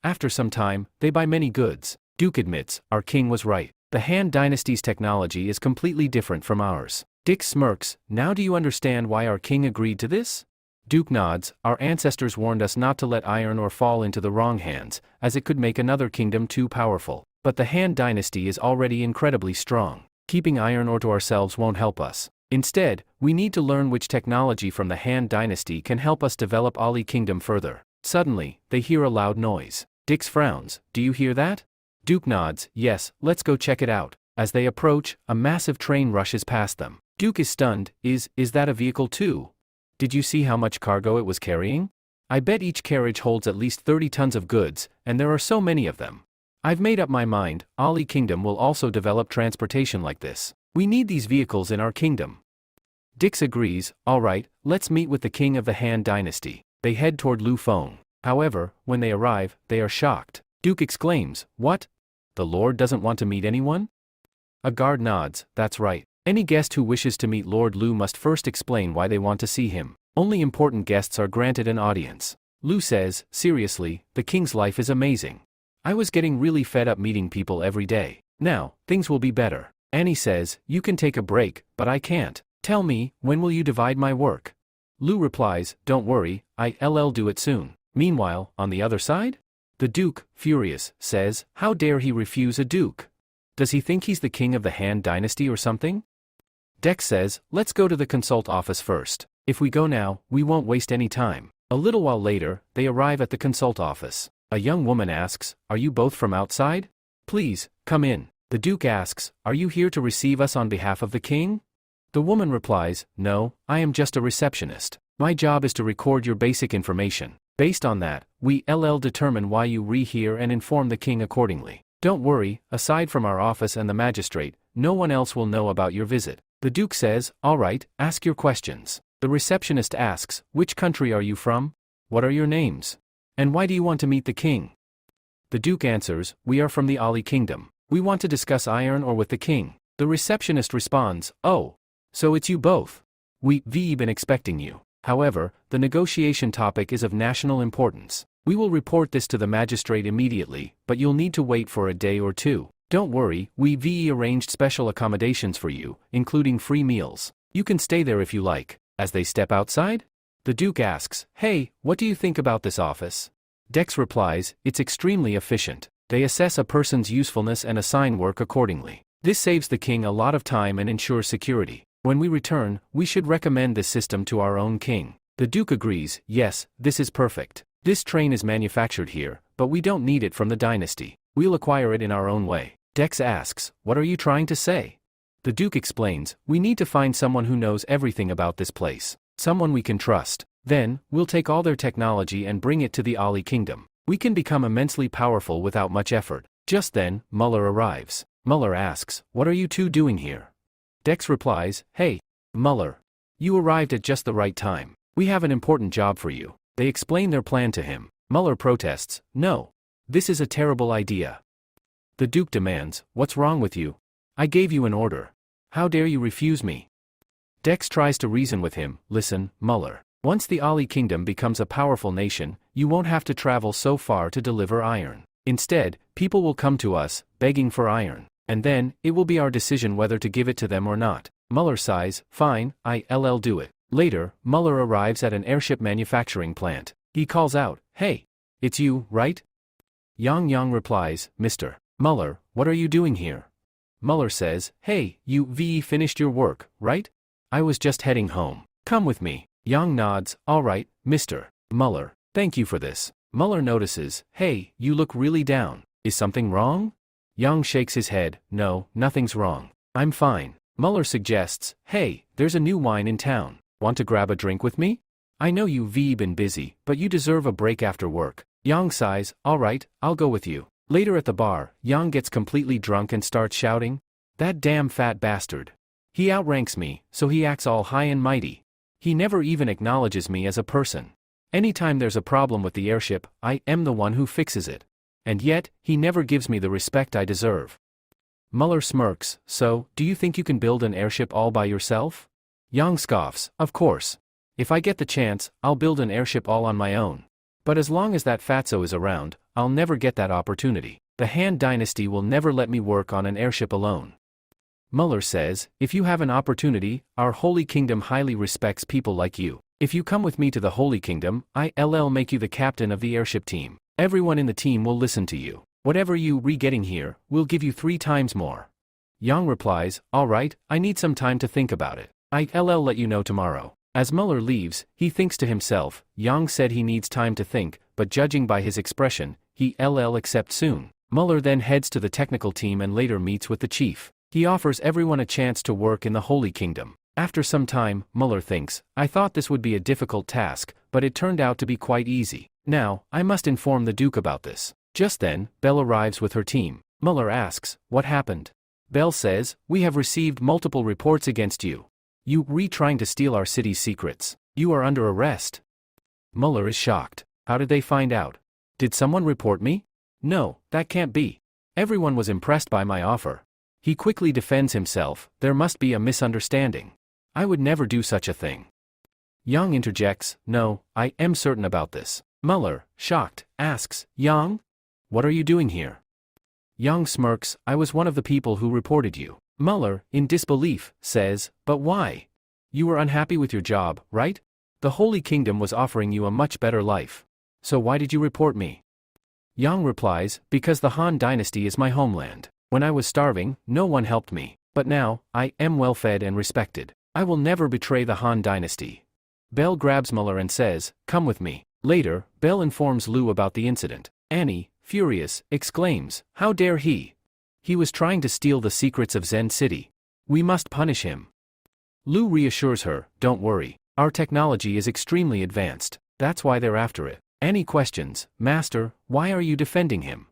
After some time, they buy many goods. Duke admits, our king was right. The Han dynasty's technology is completely different from ours. Dix smirks, now do you understand why our king agreed to this? Duke nods, our ancestors warned us not to let iron ore fall into the wrong hands, as it could make another kingdom too powerful. But the Han dynasty is already incredibly strong. Keeping iron ore to ourselves won't help us. Instead, we need to learn which technology from the Han dynasty can help us develop Oli kingdom further. Suddenly, they hear a loud noise. Dix frowns, do you hear that? Duke nods, yes, let's go check it out. As they approach, a massive train rushes past them. Duke is stunned, is that a vehicle too? Did you see how much cargo it was carrying? I bet each carriage holds at least 30 tons of goods, and there are so many of them. I've made up my mind, Oli kingdom will also develop transportation like this. We need these vehicles in our kingdom. Dix agrees, alright, let's meet with the king of the Han dynasty. They head toward Lu Feng. However, when they arrive, they are shocked. Duke exclaims, what? The Lord doesn't want to meet anyone? A guard nods, that's right. Any guest who wishes to meet Lord Lu must first explain why they want to see him. Only important guests are granted an audience. Lu says, seriously, the king's life is amazing. I was getting really fed up meeting people every day. Now, things will be better. Annie says, you can take a break, but I can't. Tell me, when will you divide my work? Lu replies, don't worry, I'll do it soon. Meanwhile, on the other side? The Duke, furious, says, how dare he refuse a duke? Does he think he's the king of the Han dynasty or something? Dex says, let's go to the consult office first. If we go now, we won't waste any time. A little while later, they arrive at the consult office. A young woman asks, are you both from outside? Please, come in. The Duke asks, are you here to receive us on behalf of the king? The woman replies, no, I am just a receptionist. My job is to record your basic information. Based on that, we'll determine why you here and inform the king accordingly. Don't worry, aside from our office and the magistrate, no one else will know about your visit. The Duke says, all right, ask your questions. The receptionist asks, which country are you from? What are your names? And why do you want to meet the king? The Duke answers, we are from the Oli kingdom. We want to discuss iron ore with the king. The receptionist responds, oh, so it's you both. We've been expecting you. However, the negotiation topic is of national importance. We will report this to the magistrate immediately, but you'll need to wait for a day or two. Don't worry, we've arranged special accommodations for you, including free meals. You can stay there if you like. As they step outside, the Duke asks, "Hey, what do you think about this office?" Dex replies, "It's extremely efficient. They assess a person's usefulness and assign work accordingly. This saves the king a lot of time and ensures security. When we return, we should recommend this system to our own king." The Duke agrees, "Yes, this is perfect. This train is manufactured here, but we don't need it from the dynasty. We'll acquire it in our own way." Dex asks, "What are you trying to say?" The Duke explains, "We need to find someone who knows everything about this place. Someone we can trust. Then, we'll take all their technology and bring it to the Ali Kingdom. We can become immensely powerful without much effort." Just then, Muller arrives. Muller asks, "What are you two doing here?" Dex replies, "Hey, Muller. You arrived at just the right time. We have an important job for you." They explain their plan to him. Muller protests, "No. This is a terrible idea." The Duke demands, "What's wrong with you? I gave you an order. How dare you refuse me?" Dex tries to reason with him. "Listen, Muller. Once the Ali Kingdom becomes a powerful nation, you won't have to travel so far to deliver iron. Instead, people will come to us, begging for iron. And then, it will be our decision whether to give it to them or not." Muller sighs, "Fine, I'll do it." Later, Muller arrives at an airship manufacturing plant. He calls out, "Hey, it's you, right?" Yang replies, "Mr. Muller, what are you doing here?" Muller says, "Hey, you finished your work, right? I was just heading home. Come with me." Yang nods, "All right, Mr. Muller, thank you for this." Muller notices, "Hey, you look really down. Is something wrong?" Yang shakes his head, "No, nothing's wrong. I'm fine." Muller suggests, "Hey, there's a new wine in town. Want to grab a drink with me? I know you've been busy, but you deserve a break after work." Yang sighs, "All right, I'll go with you." Later at the bar, Yang gets completely drunk and starts shouting, "That damn fat bastard. He outranks me, so he acts all high and mighty. He never even acknowledges me as a person. Anytime there's a problem with the airship, I am the one who fixes it. And yet, he never gives me the respect I deserve." Muller smirks, "So, do you think you can build an airship all by yourself?" Yang scoffs, "Of course. If I get the chance, I'll build an airship all on my own. But as long as that fatso is around, I'll never get that opportunity. The Han Dynasty will never let me work on an airship alone." Muller says, "If you have an opportunity, our Holy Kingdom highly respects people like you. If you come with me to the Holy Kingdom, I'll make you the captain of the airship team. Everyone in the team will listen to you. Whatever you getting here, we'll give you 3 times more." Yang replies, "All right, I need some time to think about it. I'll let you know tomorrow." As Muller leaves, he thinks to himself, Yang said he needs time to think, but judging by his expression, he'll accept soon. Muller then heads to the technical team and later meets with the chief. He offers everyone a chance to work in the Holy Kingdom. After some time, Muller thinks, "I thought this would be a difficult task, but it turned out to be quite easy. Now, I must inform the Duke about this." Just then, Belle arrives with her team. Muller asks, "What happened?" Belle says, "We have received multiple reports against you. You trying to steal our city's secrets. You are under arrest." Muller is shocked. "How did they find out? Did someone report me? No, that can't be. Everyone was impressed by my offer." He quickly defends himself, "There must be a misunderstanding. I would never do such a thing." Yang interjects, "No, I am certain about this." Muller, shocked, asks, "Yang? What are you doing here?" Yang smirks, "I was one of the people who reported you." Muller, in disbelief, says, "But why? You were unhappy with your job, right? The Holy Kingdom was offering you a much better life. So why did you report me?" Yang replies, "Because the Han Dynasty is my homeland. When I was starving, no one helped me, but now, I am well fed and respected. I will never betray the Han Dynasty." Belle grabs Muller and says, "Come with me." Later, Belle informs Lou about the incident. Annie, furious, exclaims, "How dare he? He was trying to steal the secrets of Zen City. We must punish him." Lou reassures her, "Don't worry. Our technology is extremely advanced. That's why they're after it." Annie questions, "Master, why are you defending him?"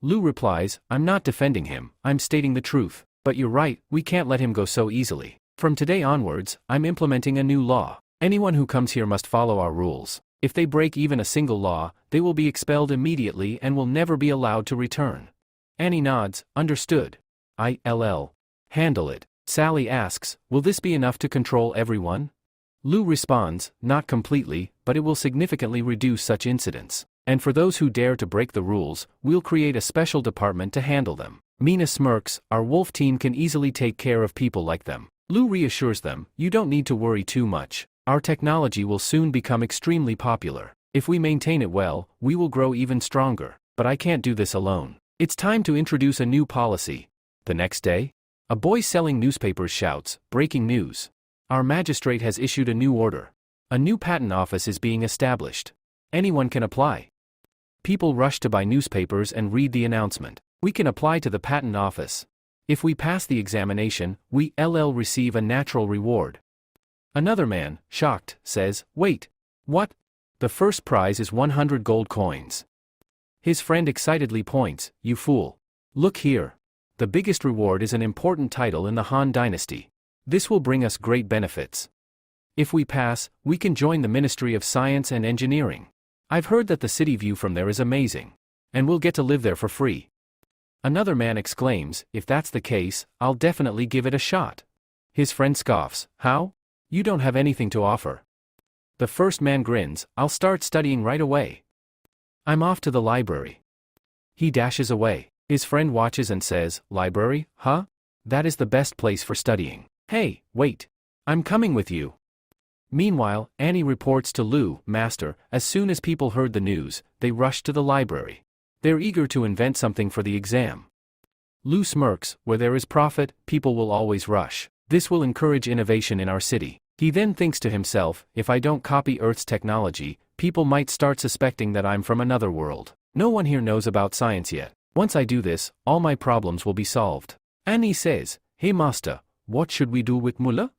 Lou replies, "I'm not defending him, I'm stating the truth. But you're right, we can't let him go so easily. From today onwards, I'm implementing a new law. Anyone who comes here must follow our rules. If they break even a single law, they will be expelled immediately and will never be allowed to return." Annie nods, "Understood. I'll handle it." Sally asks, "Will this be enough to control everyone?" Lu responds, not completely, but it will significantly reduce such incidents. And for those who dare to break the rules, we'll create a special department to handle them. Mina smirks, our wolf team can easily take care of people like them. Lu reassures them, you don't need to worry too much. Our technology will soon become extremely popular. If we maintain it well, we will grow even stronger. But I can't do this alone. It's time to introduce a new policy. The next day, a boy selling newspapers shouts, breaking news. Our magistrate has issued a new order. A new patent office is being established. Anyone can apply. People rush to buy newspapers and read the announcement. We can apply to the patent office. If we pass the examination, we'll receive a natural reward. Another man, shocked, says, wait. What? The first prize is 100 gold coins. His friend excitedly points, you fool. Look here. The biggest reward is an important title in the Han dynasty. This will bring us great benefits. If we pass, we can join the Ministry of Science and Engineering. I've heard that the city view from there is amazing. And we'll get to live there for free. Another man exclaims, if that's the case, I'll definitely give it a shot. His friend scoffs, how? You don't have anything to offer. The first man grins, I'll start studying right away. I'm off to the library. He dashes away. His friend watches and says, library, huh? That is the best place for studying. Hey, wait. I'm coming with you. Meanwhile, Annie reports to Lu, Master, as soon as people heard the news, they rushed to the library. They're eager to invent something for the exam. Lu smirks, where there is profit, people will always rush. This will encourage innovation in our city. He then thinks to himself, if I don't copy Earth's technology, people might start suspecting that I'm from another world. No one here knows about science yet. Once I do this, all my problems will be solved. Annie says, hey master, what should we do with Mullah?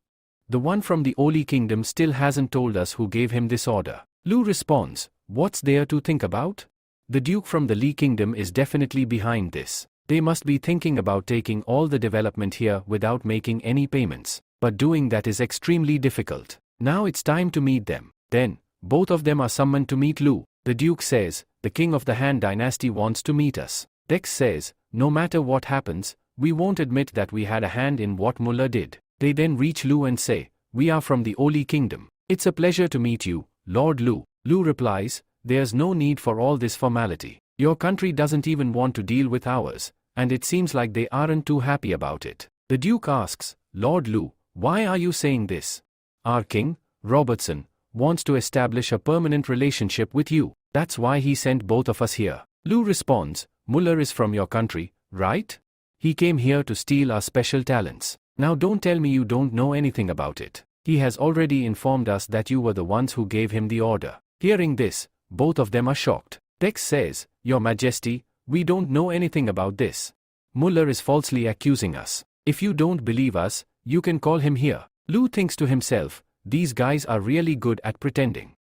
The one from the Oli Kingdom still hasn't told us who gave him this order. Lu responds, what's there to think about? The Duke from the Li Kingdom is definitely behind this. They must be thinking about taking all the development here without making any payments. But doing that is extremely difficult. Now it's time to meet them. Then, both of them are summoned to meet Lu. The Duke says, the king of the Han dynasty wants to meet us. Dex says, no matter what happens, we won't admit that we had a hand in what Mullah did. They then reach Lu and say, we are from the Oli Kingdom. It's a pleasure to meet you, Lord Lu. Lu replies, there's no need for all this formality. Your country doesn't even want to deal with ours, and it seems like they aren't too happy about it. The Duke asks, Lord Lu, why are you saying this? Our king, Robertson, wants to establish a permanent relationship with you. That's why he sent both of us here. Lu responds, Mullah is from your country, right? He came here to steal our special talents. Now don't tell me you don't know anything about it. He has already informed us that you were the ones who gave him the order. Hearing this, both of them are shocked. Dex says, Your Majesty, we don't know anything about this. Mullah is falsely accusing us. If you don't believe us, you can call him here. Lu thinks to himself, these guys are really good at pretending.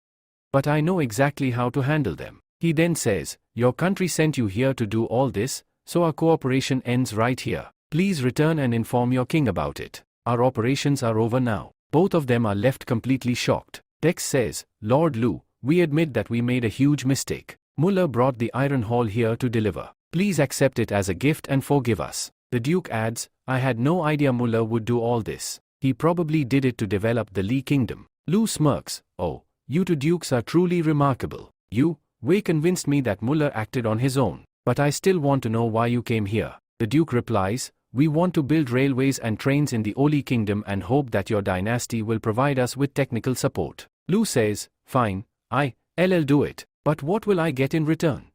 But I know exactly how to handle them. He then says, your country sent you here to do all this, so our cooperation ends right here. Please return and inform your king about it. Our operations are over now. Both of them are left completely shocked. Dex says, Lord Lu, we admit that we made a huge mistake. Mullah brought the iron hall here to deliver. Please accept it as a gift and forgive us. The Duke adds, I had no idea Mullah would do all this. He probably did it to develop the Li Kingdom. Lu smirks, oh, you two dukes are truly remarkable. You, Wei convinced me that Mullah acted on his own, but I still want to know why you came here. The Duke replies, we want to build railways and trains in the Oli Kingdom and hope that your dynasty will provide us with technical support. Lu says, fine, I'll do it, but what will I get in return?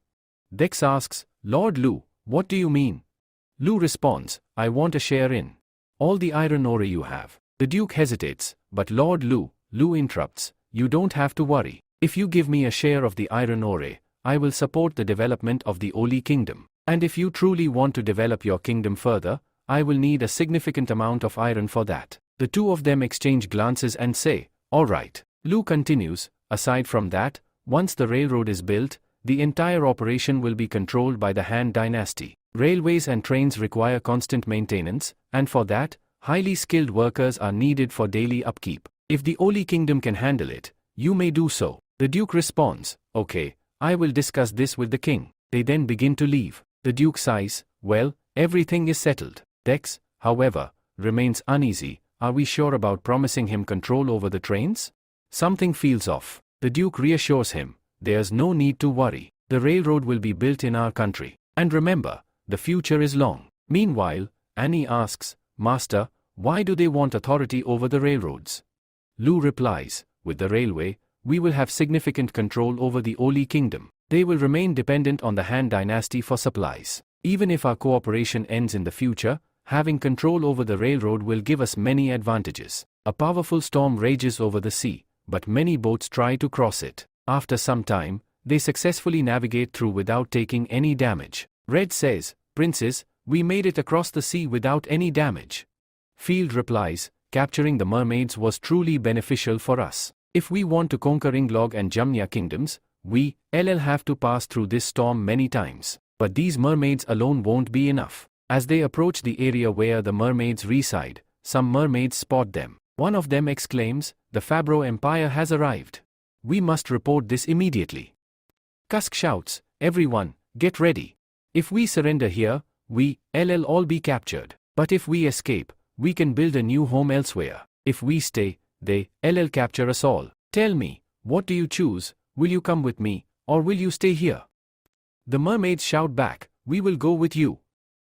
Dex asks, Lord Lu, what do you mean? Lu responds, I want a share in all the iron ore you have. The Duke hesitates, but Lord Lu interrupts, you don't have to worry. If you give me a share of the iron ore, I will support the development of the Oli Kingdom. And if you truly want to develop your kingdom further, I will need a significant amount of iron for that. The two of them exchange glances and say, all right. Lu continues, aside from that, once the railroad is built, the entire operation will be controlled by the Han dynasty. Railways and trains require constant maintenance, and for that, highly skilled workers are needed for daily upkeep. If the Oli Kingdom can handle it, you may do so. The Duke responds, okay, I will discuss this with the king. They then begin to leave. The Duke sighs, well, everything is settled. Dex, however, remains uneasy. Are we sure about promising him control over the trains? Something feels off. The Duke reassures him, there's no need to worry. The railroad will be built in our country. And remember, the future is long. Meanwhile, Annie asks, Master, why do they want authority over the railroads? Lu replies, with the railway, we will have significant control over the Oli kingdom. They will remain dependent on the Han dynasty for supplies. Even if our cooperation ends in the future, having control over the railroad will give us many advantages. A powerful storm rages over the sea, but many boats try to cross it. After some time, they successfully navigate through without taking any damage. Red says, Princess, we made it across the sea without any damage. Field replies, capturing the mermaids was truly beneficial for us. If we want to conquer Inglog and Jamnia kingdoms, we have to pass through this storm many times. But these mermaids alone won't be enough. As they approach the area where the mermaids reside, some mermaids spot them. One of them exclaims, the Fabro Empire has arrived. We must report this immediately. Cusk shouts, everyone, get ready. If we surrender here, we all be captured. But if we escape, we can build a new home elsewhere. If we stay, they capture us all. Tell me, what do you choose? Will you come with me, or will you stay here? The mermaids shout back, we will go with you.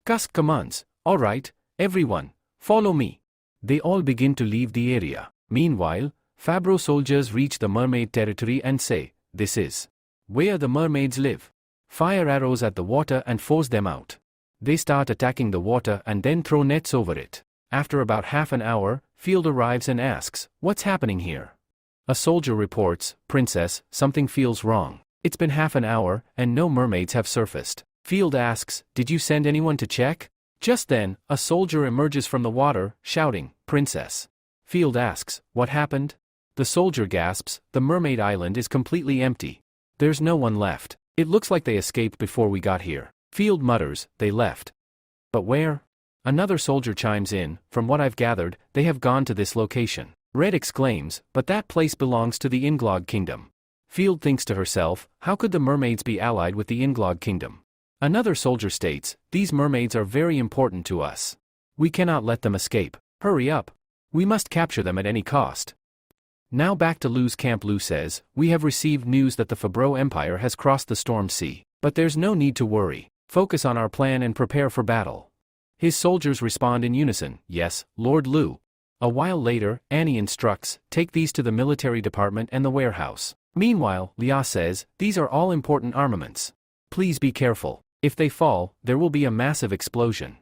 Cusk commands, all right, everyone, follow me. They all begin to leave the area. Meanwhile, Fabro soldiers reach the mermaid territory and say, this is where the mermaids live. Fire arrows at the water and force them out. They start attacking the water and then throw nets over it. After about half an hour, Field arrives and asks, what's happening here? A soldier reports, Princess, something feels wrong. It's been half an hour, and no mermaids have surfaced. Field asks, did you send anyone to check? Just then, a soldier emerges from the water, shouting, Princess. Field asks, what happened? The soldier gasps, the mermaid island is completely empty. There's no one left. It looks like they escaped before we got here. Field mutters, they left. But where? Another soldier chimes in, from what I've gathered, they have gone to this location. Red exclaims, but that place belongs to the Inglog kingdom. Field thinks to herself, how could the mermaids be allied with the Inglog kingdom? Another soldier states, these mermaids are very important to us. We cannot let them escape. Hurry up. We must capture them at any cost. Now back to Lu's camp. Lu says, we have received news that the Fabro Empire has crossed the Storm Sea. But there's no need to worry. Focus on our plan and prepare for battle. His soldiers respond in unison, yes, Lord Lu. A while later, Annie instructs, take these to the military department and the warehouse. Meanwhile, Lia says, these are all important armaments. Please be careful. If they fall, there will be a massive explosion.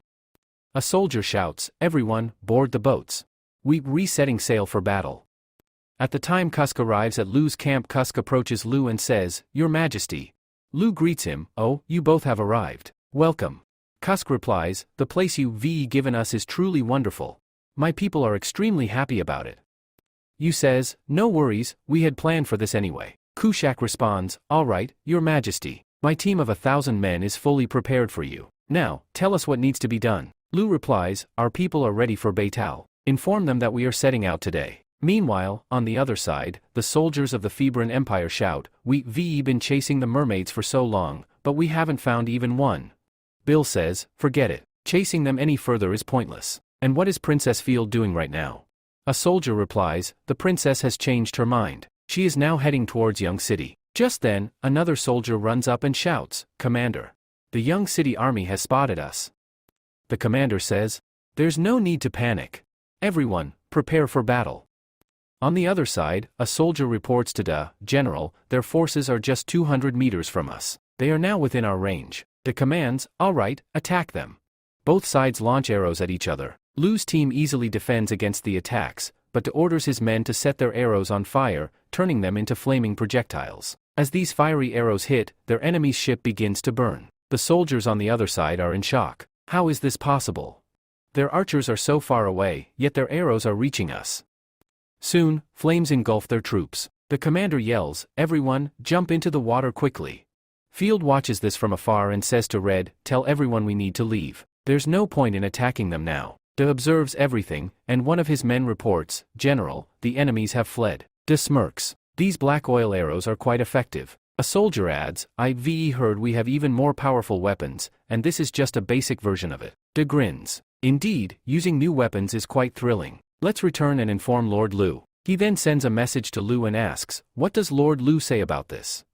A soldier shouts, everyone, board the boats. We resetting sail for battle. At the time Cusk arrives at Lu's camp, Cusk approaches Lu and says, Your Majesty. Lu greets him, oh, you both have arrived. Welcome. Cusk replies, the place you've given us is truly wonderful. My people are extremely happy about it. Yu says, no worries, we had planned for this anyway. Kushak responds, all right, Your Majesty. My team of 1,000 men is fully prepared for you. Now, tell us what needs to be done. Lu replies, our people are ready for Beital. Inform them that we are setting out today. Meanwhile, on the other side, the soldiers of the Febran Empire shout, we've been chasing the mermaids for so long, but we haven't found even one. Bill says, forget it. Chasing them any further is pointless. And what is Princess Field doing right now? A soldier replies, the princess has changed her mind. She is now heading towards Young City. Just then, another soldier runs up and shouts, Commander. The Young City army has spotted us. The commander says, there's no need to panic. Everyone, prepare for battle. On the other side, a soldier reports to the general, their forces are just 200 meters from us. They are now within our range. The commands, all right, attack them. Both sides launch arrows at each other. Lu's team easily defends against the attacks, but orders his men to set their arrows on fire, turning them into flaming projectiles. As these fiery arrows hit, their enemy's ship begins to burn. The soldiers on the other side are in shock. How is this possible? Their archers are so far away, yet their arrows are reaching us. Soon, flames engulf their troops. The commander yells, everyone, jump into the water quickly. Field watches this from afar and says to Red, tell everyone we need to leave. There's no point in attacking them now. De observes everything, and one of his men reports, General, the enemies have fled. De smirks. These black oil arrows are quite effective. A soldier adds, I've heard we have even more powerful weapons, and this is just a basic version of it. De grins. Indeed, using new weapons is quite thrilling. Let's return and inform Lord Lu. He then sends a message to Lu and asks, what does Lord Lu say about this?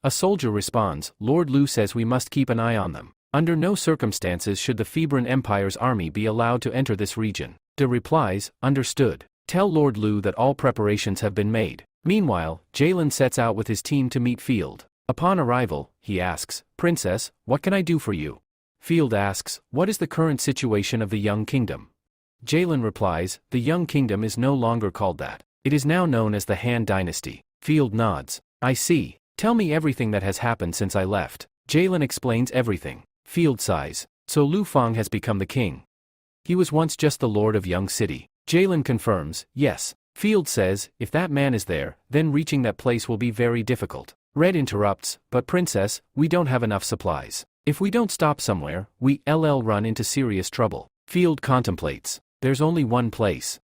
A soldier responds, Lord Lu says we must keep an eye on them. Under no circumstances should the Febran Empire's army be allowed to enter this region. De replies, understood. Tell Lord Lu that all preparations have been made. Meanwhile, Jalen sets out with his team to meet Field. Upon arrival, he asks, Princess, what can I do for you? Field asks, what is the current situation of the Young Kingdom? Jalen replies, the Young Kingdom is no longer called that. It is now known as the Han Dynasty. Field nods. I see. Tell me everything that has happened since I left. Jalen explains everything. Field sighs. So Lu Fang has become the king. He was once just the lord of Young City. Jalen confirms, yes. Field says, if that man is there, then reaching that place will be very difficult. Red interrupts, but Princess, we don't have enough supplies. If we don't stop somewhere, we'll run into serious trouble. Field contemplates. There's only one place.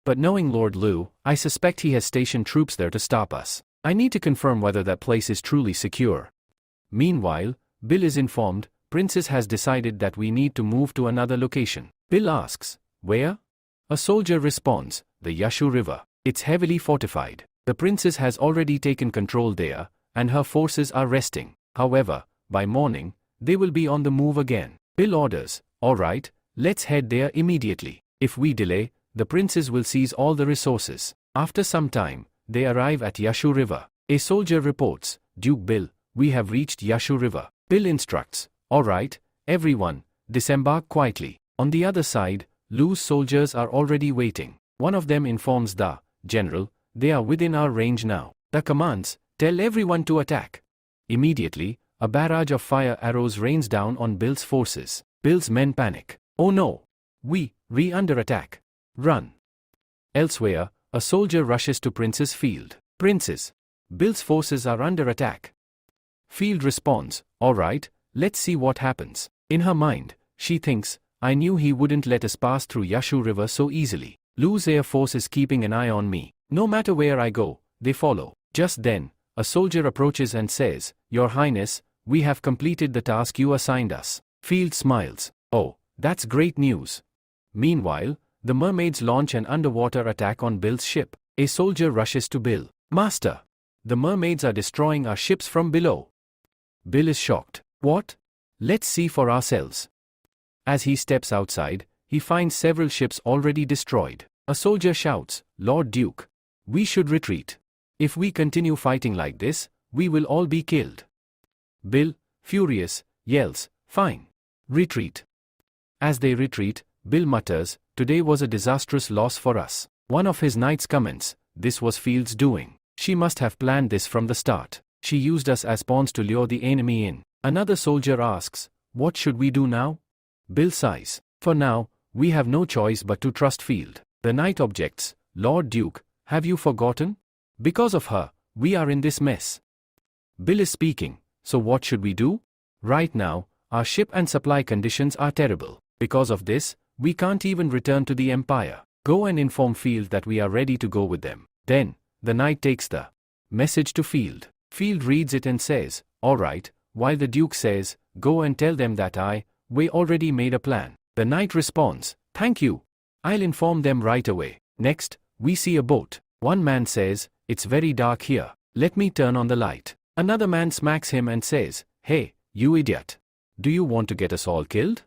But knowing Lord Lu, I suspect he has stationed troops there to stop us. I need to confirm whether that place is truly secure. Meanwhile, Bill is informed, Princess has decided that we need to move to another location. Bill asks, where? A soldier responds, the Yashu River. It's heavily fortified. The princess has already taken control there, and her forces are resting. However, by morning, they will be on the move again. Bill orders, alright, let's head there immediately. If we delay, the princess will seize all the resources. After some time, they arrive at Yashu River. A soldier reports, Duke Bill, we have reached Yashu River. Bill instructs, alright, everyone, disembark quietly. On the other side, Lu's soldiers are already waiting. One of them informs the general, they are within our range now. The commands, tell everyone to attack. Immediately, a barrage of fire arrows rains down on Bill's forces. Bill's men panic. Oh no! We're under attack. Run. Elsewhere, a soldier rushes to Prince's field. Princess, Bill's forces are under attack. Field responds, alright, let's see what happens. In her mind, she thinks, I knew he wouldn't let us pass through Yashu River so easily. Lu's air force is keeping an eye on me. No matter where I go, they follow. Just then, a soldier approaches and says, Your Highness, we have completed the task you assigned us. Field smiles. Oh, that's great news. Meanwhile, the mermaids launch an underwater attack on Bill's ship. A soldier rushes to Bill. Master! The mermaids are destroying our ships from below. Bill is shocked. What? Let's see for ourselves. As he steps outside, he finds several ships already destroyed. A soldier shouts, Lord Duke, we should retreat. If we continue fighting like this, we will all be killed. Bill, furious, yells, fine. Retreat. As they retreat, Bill mutters, today was a disastrous loss for us. One of his knights comments, this was Field's doing. She must have planned this from the start. She used us as pawns to lure the enemy in. Another soldier asks, what should we do now? Bill sighs. For now, we have no choice but to trust Field. The knight objects, Lord Duke, have you forgotten? Because of her, we are in this mess. Bill is speaking, so what should we do? Right now, our ship and supply conditions are terrible. Because of this, we can't even return to the Empire. Go and inform Field that we are ready to go with them. Then, the knight takes the message to Field. Field reads it and says, alright, while the Duke says, go and tell them that we already made a plan. The knight responds, thank you. I'll inform them right away. Next, we see a boat. One man says, it's very dark here. Let me turn on the light. Another man smacks him and says, hey, you idiot. Do you want to get us all killed?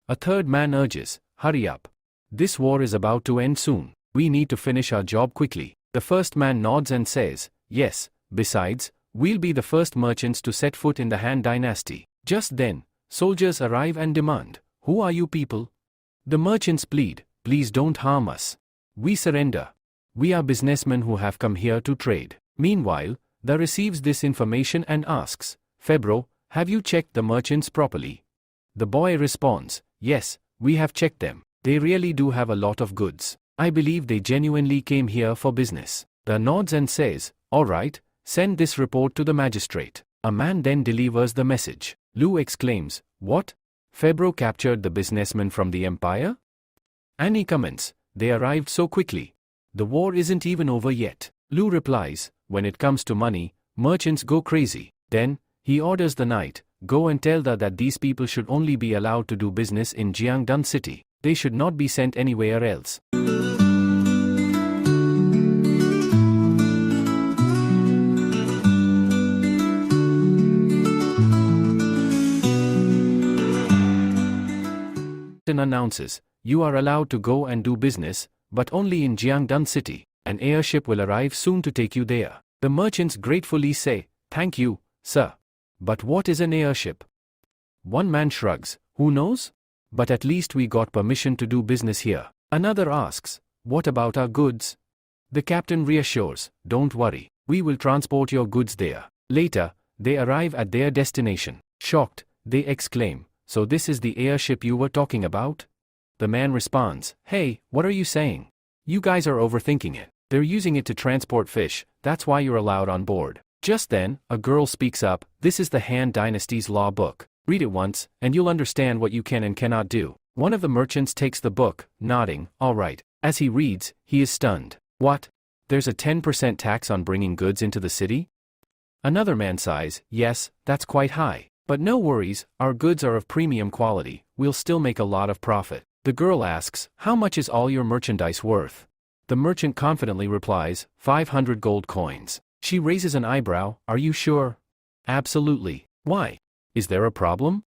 A third man urges, hurry up. This war is about to end soon. We need to finish our job quickly. The first man nods and says, yes, besides, we'll be the first merchants to set foot in the Han Dynasty. Just then, soldiers arrive and demand, who are you people? The merchants plead, please don't harm us. We surrender. We are businessmen who have come here to trade. Meanwhile, the receives this information and asks, Febro, have you checked the merchants properly? The boy responds, yes, we have checked them. They really do have a lot of goods. I believe they genuinely came here for business. The nods and says, alright, send this report to the magistrate. A man then delivers the message. Lu exclaims, what? Febro captured the businessman from the Empire? Annie comments, they arrived so quickly. The war isn't even over yet. Lu replies, when it comes to money, merchants go crazy. Then, he orders the knight, go and tell her that these people should only be allowed to do business in Jiangdun City. They should not be sent anywhere else. Then announces, you are allowed to go and do business, but only in Jiangdong City. An airship will arrive soon to take you there. The merchants gratefully say, thank you, sir. But what is an airship? One man shrugs, who knows? But at least we got permission to do business here. Another asks, what about our goods? The captain reassures, don't worry, we will transport your goods there. Later, they arrive at their destination. Shocked, they exclaim, so this is the airship you were talking about? The man responds, hey, what are you saying? You guys are overthinking it. They're using it to transport fish, that's why you're allowed on board. Just then, a girl speaks up, this is the Han Dynasty's law book. Read it once, and you'll understand what you can and cannot do. One of the merchants takes the book, nodding, all right. As he reads, he is stunned. What? There's a 10% tax on bringing goods into the city? Another man sighs, yes, that's quite high. But no worries, our goods are of premium quality, we'll still make a lot of profit. The girl asks, how much is all your merchandise worth? The merchant confidently replies, 500 gold coins. She raises an eyebrow, are you sure? Absolutely. Why? Is there a problem?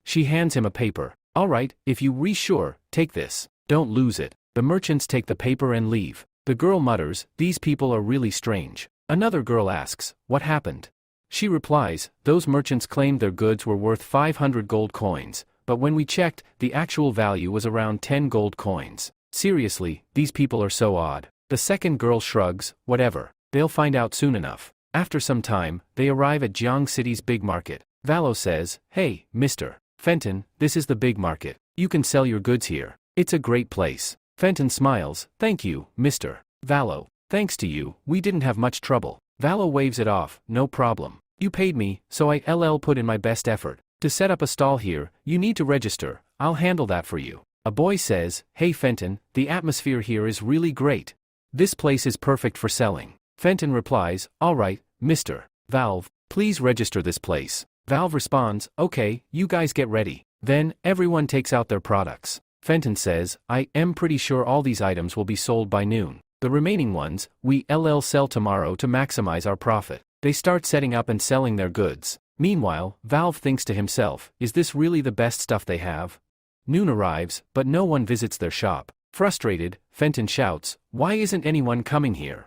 She hands him a paper. All right, if you re-sure, take this. Don't lose it. The merchants take the paper and leave. The girl mutters, these people are really strange. Another girl asks, what happened? She replies, those merchants claimed their goods were worth 500 gold coins, but when we checked, the actual value was around 10 gold coins. Seriously, these people are so odd. The second girl shrugs, whatever. They'll find out soon enough. After some time, they arrive at Jiang City's big market. Valo says, hey, Mr. Fenton, this is the big market. You can sell your goods here. It's a great place. Fenton smiles, thank you, Mr. Valo. Thanks to you, we didn't have much trouble. Valo waves it off, no problem. You paid me, so I put in my best effort. To set up a stall here, you need to register. I'll handle that for you. A boy says, hey Fenton, the atmosphere here is really great. This place is perfect for selling. Fenton replies, alright, Mr. Valve, please register this place. Valve responds, okay, you guys get ready. Then, everyone takes out their products. Fenton says, I am pretty sure all these items will be sold by noon. The remaining ones, we sell tomorrow to maximize our profit. They start setting up and selling their goods. Meanwhile, Valve thinks to himself, is this really the best stuff they have? Noon arrives, but no one visits their shop. Frustrated, Fenton shouts, why isn't anyone coming here?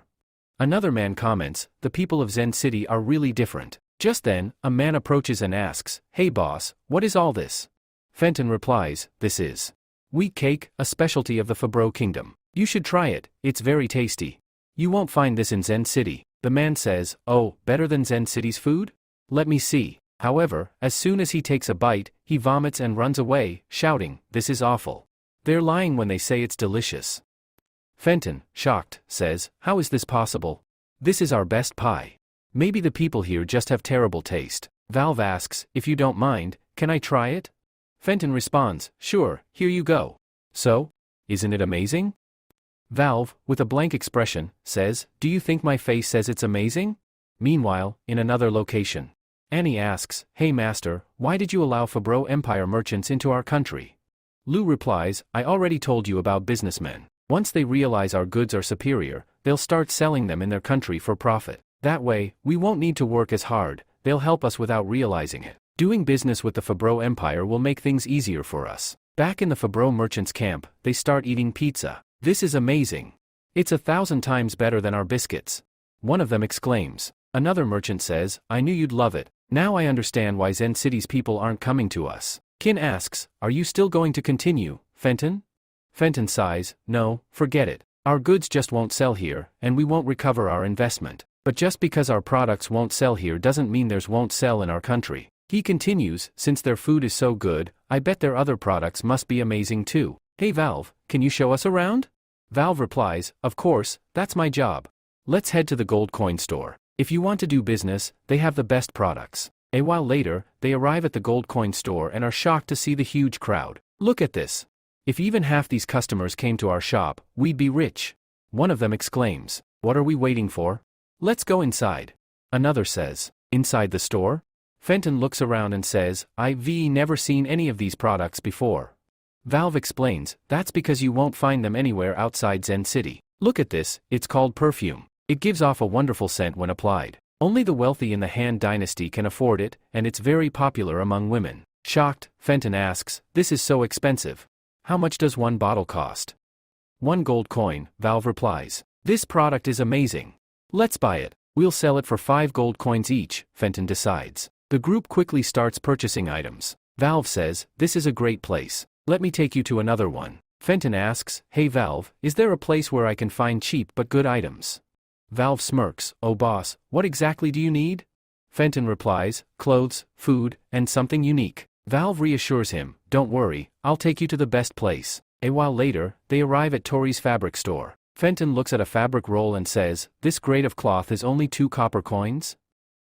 Another man comments, the people of Zen City are really different. Just then, a man approaches and asks, hey boss, what is all this? Fenton replies, this is wheat cake, a specialty of the Fabro Kingdom. You should try it, it's very tasty. You won't find this in Zen City. The man says, oh, better than Zen City's food? Let me see. However, as soon as he takes a bite, he vomits and runs away, shouting, this is awful. They're lying when they say it's delicious. Fenton, shocked, says, how is this possible? This is our best pie. Maybe the people here just have terrible taste. Valve asks, if you don't mind, can I try it? Fenton responds, sure, here you go. So? Isn't it amazing? Valve, with a blank expression, says, do you think my face says it's amazing? Meanwhile, in another location, Annie asks, hey master, why did you allow Fabro Empire merchants into our country? Lou replies, I already told you about businessmen. Once they realize our goods are superior, they'll start selling them in their country for profit. That way, we won't need to work as hard, they'll help us without realizing it. Doing business with the Fabro Empire will make things easier for us. Back in the Fabro merchants' camp, they start eating pizza. This is amazing. It's 1,000 times better than our biscuits. One of them exclaims. Another merchant says, I knew you'd love it. Now I understand why Zen City's people aren't coming to us. Kin asks, are you still going to continue, Fenton? Fenton sighs, no, forget it. Our goods just won't sell here, and we won't recover our investment. But just because our products won't sell here doesn't mean theirs won't sell in our country. He continues, since their food is so good, I bet their other products must be amazing too. Hey Valve, can you show us around? Valve replies, of course, that's my job. Let's head to the gold coin store. If you want to do business, they have the best products. A while later, they arrive at the gold coin store and are shocked to see the huge crowd. Look at this. If even half these customers came to our shop, we'd be rich. One of them exclaims, what are we waiting for? Let's go inside. Another says, inside the store? Fenton looks around and says, I've never seen any of these products before. Valve explains, that's because you won't find them anywhere outside Zen City. Look at this, it's called perfume. It gives off a wonderful scent when applied. Only the wealthy in the Han Dynasty can afford it, and it's very popular among women. Shocked, Fenton asks, this is so expensive. How much does one bottle cost? 1 gold coin, Valve replies. This product is amazing. Let's buy it. We'll sell it for 5 gold coins each, Fenton decides. The group quickly starts purchasing items. Valve says, this is a great place. Let me take you to another one. Fenton asks, hey Valve, is there a place where I can find cheap but good items? Valve smirks, oh boss, what exactly do you need? Fenton replies, clothes, food, and something unique. Valve reassures him, don't worry, I'll take you to the best place. A while later, they arrive at Tori's fabric store. Fenton looks at a fabric roll and says, this grade of cloth is only 2 copper coins?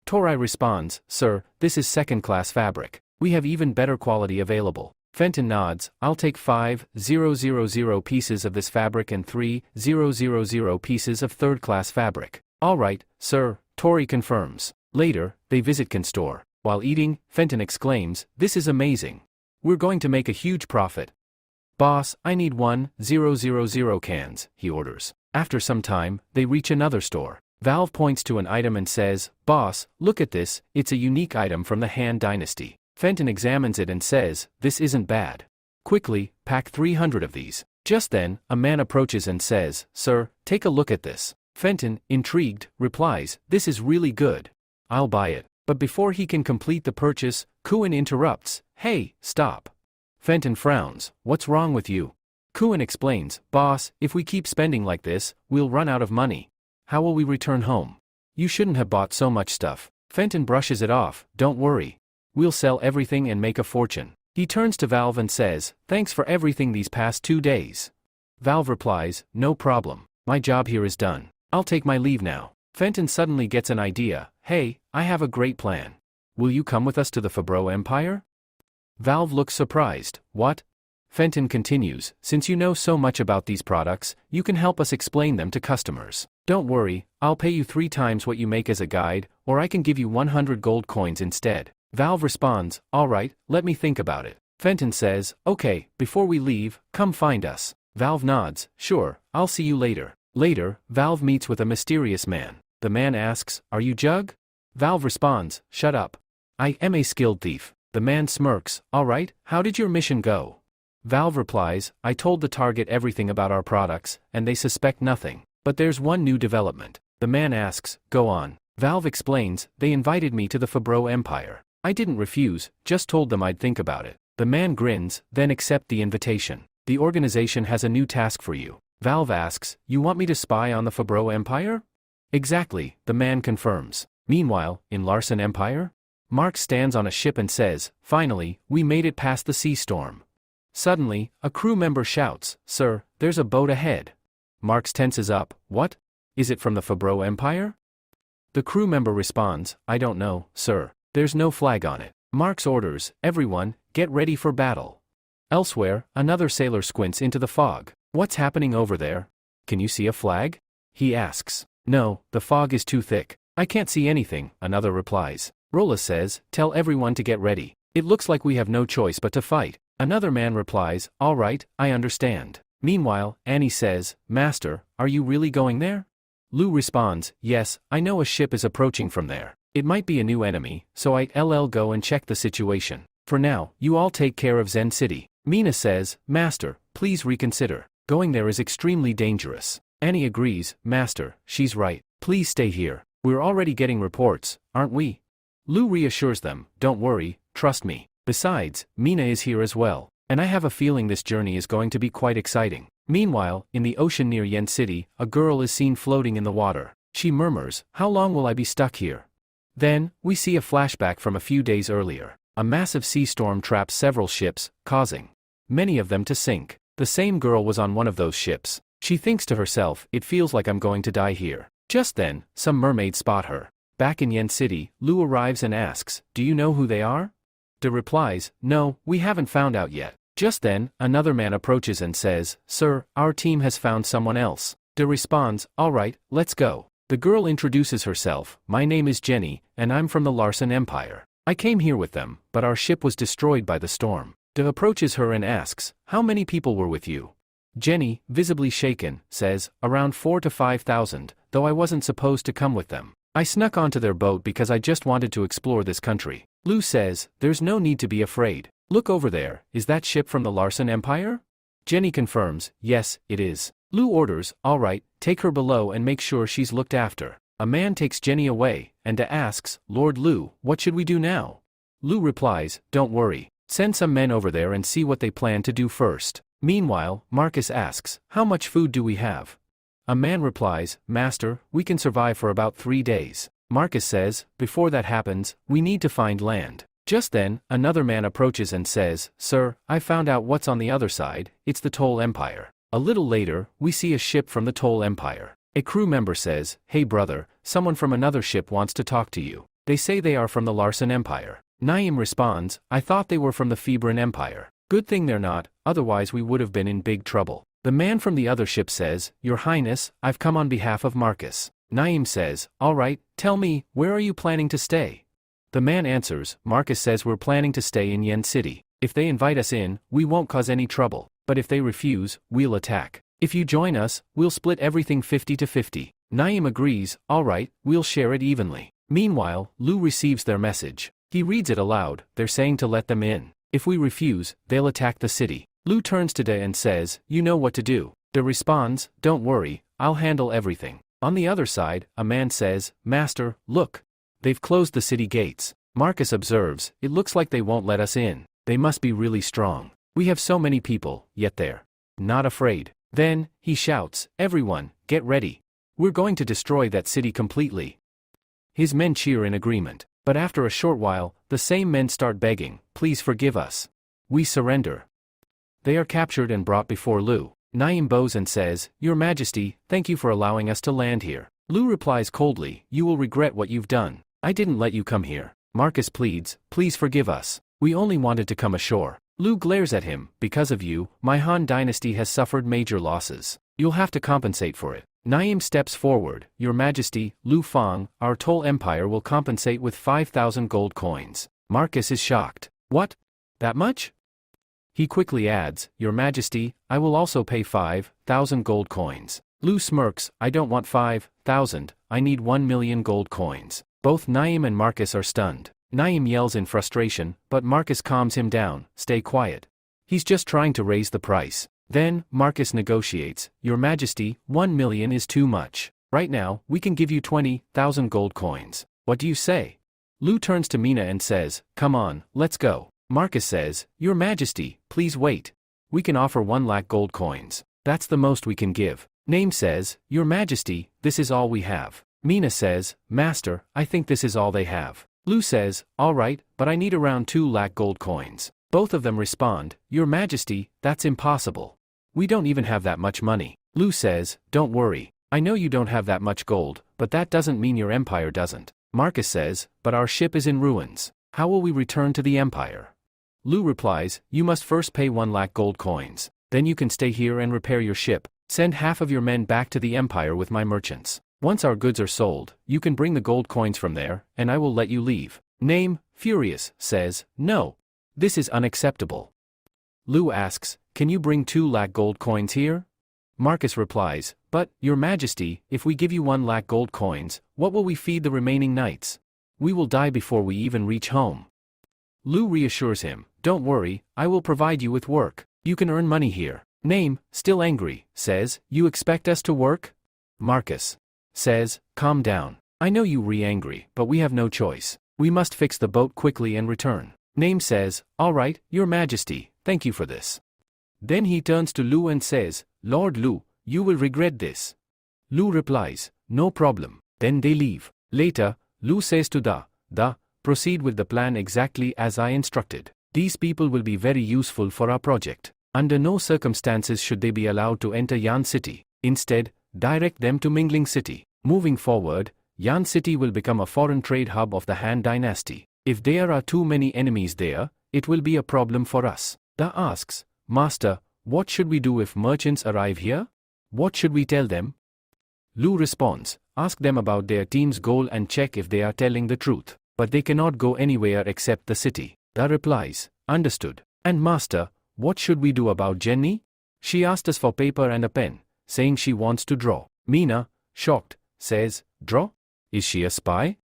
Tori responds, sir, this is second-class fabric. We have even better quality available. Fenton nods, I'll take 5,000 pieces of this fabric and 3,000 pieces of third-class fabric. All right, sir, Tori confirms. Later, they visit Can store. While eating, Fenton exclaims, this is amazing. We're going to make a huge profit. Boss, I need 1,000 cans, he orders. After some time, they reach another store. Valve points to an item and says, boss, look at this, it's a unique item from the Han Dynasty. Fenton examines it and says, this isn't bad. Quickly, pack 300 of these. Just then, a man approaches and says, sir, take a look at this. Fenton, intrigued, replies, this is really good. I'll buy it. But before he can complete the purchase, Kuan interrupts, hey, stop. Fenton frowns, what's wrong with you? Kuan explains, boss, if we keep spending like this, we'll run out of money. How will we return home? You shouldn't have bought so much stuff. Fenton brushes it off, don't worry. We'll sell everything and make a fortune. He turns to Valve and says, thanks for everything these past 2 days. Valve replies, no problem. My job here is done. I'll take my leave now. Fenton suddenly gets an idea, hey, I have a great plan. Will you come with us to the Fabro Empire? Valve looks surprised, what? Fenton continues, since you know so much about these products, you can help us explain them to customers. Don't worry, I'll pay you 3 times what you make as a guide, or I can give you 100 gold coins instead. Valve responds, alright, let me think about it. Fenton says, okay, before we leave, come find us. Valve nods, sure, I'll see you later. Later, Valve meets with a mysterious man. The man asks, are you Jug? Valve responds, shut up. I am a skilled thief. The man smirks, alright, how did your mission go? Valve replies, I told the target everything about our products, and they suspect nothing. But there's one new development. The man asks, go on. Valve explains, they invited me to the Fabro Empire. I didn't refuse, just told them I'd think about it. The man grins, then accept the invitation. The organization has a new task for you. Valve asks, you want me to spy on the Fabro Empire? Exactly, the man confirms. Meanwhile, in Larson Empire? Mark stands on a ship and says, finally, we made it past the sea storm. Suddenly, a crew member shouts, sir, there's a boat ahead. Marx tenses up, what? Is it from the Fabro Empire? The crew member responds, I don't know, sir. There's no flag on it. Marx orders, everyone, get ready for battle. Elsewhere, another sailor squints into the fog. What's happening over there? Can you see a flag? He asks. No, the fog is too thick. I can't see anything, another replies. Rolla says, tell everyone to get ready. It looks like we have no choice but to fight. Another man replies, all right, I understand. Meanwhile, Annie says, Master, are you really going there? Lou responds, yes, I know a ship is approaching from there. It might be a new enemy, so I'll go and check the situation. For now, you all take care of Zen City. Mina says, Master, please reconsider. Going there is extremely dangerous. Annie agrees, Master, she's right. Please stay here. We're already getting reports, aren't we? Lou reassures them, don't worry, trust me. Besides, Mina is here as well, and I have a feeling this journey is going to be quite exciting. Meanwhile, in the ocean near Yen City, a girl is seen floating in the water. She murmurs, how long will I be stuck here? Then, we see a flashback from a few days earlier. A massive sea storm traps several ships, causing many of them to sink. The same girl was on one of those ships. She thinks to herself, it feels like I'm going to die here. Just then, some mermaids spot her. Back in Yen City, Lou arrives and asks, do you know who they are? De replies, no, we haven't found out yet. Just then, another man approaches and says, sir, our team has found someone else. De responds, alright, let's go. The girl introduces herself, my name is Jenny, and I'm from the Larson Empire. I came here with them, but our ship was destroyed by the storm. De approaches her and asks, how many people were with you? Jenny, visibly shaken, says, around 4,000 to 5,000, though I wasn't supposed to come with them. I snuck onto their boat because I just wanted to explore this country. Lou says, there's no need to be afraid. Look over there, is that ship from the Larson Empire? Jenny confirms, yes, it is. Lu orders, all right, take her below and make sure she's looked after. A man takes Jenny away, and asks, Lord Lu, what should we do now? Lu replies, don't worry. Send some men over there and see what they plan to do first. Meanwhile, Marcus asks, how much food do we have? A man replies, Master, we can survive for about 3 days. Marcus says, before that happens, we need to find land. Just then, another man approaches and says, Sir, I found out what's on the other side, it's the Toll Empire. A little later, we see a ship from the Toll Empire. A crew member says, Hey brother, someone from another ship wants to talk to you. They say they are from the Larson Empire. Naim responds, I thought they were from the Febran Empire. Good thing they're not, otherwise we would have been in big trouble. The man from the other ship says, Your Highness, I've come on behalf of Marcus. Naim says, all right, tell me, where are you planning to stay? The man answers, Marcus says we're planning to stay in Yen City. If they invite us in, we won't cause any trouble, but if they refuse, we'll attack. If you join us, we'll split everything 50-50. Naim agrees, all right, we'll share it evenly. Meanwhile, Lu receives their message. He reads it aloud, they're saying to let them in. If we refuse, they'll attack the city. Lu turns to De and says, you know what to do. De responds, don't worry, I'll handle everything. On the other side, a man says, Master, look. They've closed the city gates. Marcus observes, it looks like they won't let us in. They must be really strong. We have so many people, yet they're not afraid. Then, he shouts, everyone, get ready. We're going to destroy that city completely. His men cheer in agreement. But after a short while, the same men start begging, please forgive us. We surrender. They are captured and brought before Lu. Naim bows and says, Your Majesty, thank you for allowing us to land here. Lu replies coldly, you will regret what you've done. I didn't let you come here. Marcus pleads, please forgive us. We only wanted to come ashore. Lu glares at him, because of you, my Han dynasty has suffered major losses. You'll have to compensate for it. Naim steps forward, Your Majesty, Lu Fang, our Toll Empire will compensate with 5,000 gold coins. Marcus is shocked. What? That much? He quickly adds, Your Majesty, I will also pay 5,000 gold coins. Lu smirks, I don't want 5,000, I need 1,000,000 gold coins. Both Naim and Marcus are stunned. Naim yells in frustration, but Marcus calms him down, stay quiet. He's just trying to raise the price. Then, Marcus negotiates, Your Majesty, 1,000,000 is too much. Right now, we can give you 20,000 gold coins. What do you say? Lu turns to Mina and says, come on, let's go. Marcus says, Your Majesty, please wait. We can offer 1,00,000 gold coins. That's the most we can give. Naim says, Your Majesty, this is all we have. Mina says, Master, I think this is all they have. Lu says, all right, but I need around 2,00,000 gold coins. Both of them respond, Your Majesty, that's impossible. We don't even have that much money. Lu says, don't worry. I know you don't have that much gold, but that doesn't mean your empire doesn't. Marcus says, but our ship is in ruins. How will we return to the empire? Lu replies, you must first pay 1,00,000 gold coins. Then you can stay here and repair your ship. Send half of your men back to the empire with my merchants. Once our goods are sold, you can bring the gold coins from there, and I will let you leave. Naim, furious, says, no. This is unacceptable. Lu asks, can you bring 2,00,000 gold coins here? Marcus replies, but, Your Majesty, if we give you 1,00,000 gold coins, what will we feed the remaining knights? We will die before we even reach home. Lu reassures him, don't worry, I will provide you with work. You can earn money here. Naim, still angry, says, you expect us to work? Marcus says, calm down. I know you re-angry, but we have no choice. We must fix the boat quickly and return. Naim says, all right, Your Majesty, thank you for this. Then he turns to Lu and says, Lord Lu, you will regret this. Lu replies, no problem. Then they leave. Later, Lu says to Da, proceed with the plan exactly as I instructed. These people will be very useful for our project. Under no circumstances should they be allowed to enter Yan City. Instead, direct them to Mingling City. Moving forward, Yan City will become a foreign trade hub of the Han dynasty. If there are too many enemies there, it will be a problem for us. Da asks, Master, what should we do if merchants arrive here? What should we tell them? Lu responds, ask them about their team's goal and check if they are telling the truth. But they cannot go anywhere except the city. Da replies, understood. And Master, what should we do about Jenny? She asked us for paper and a pen, saying she wants to draw. Mina, shocked, says, draw? Is she a spy?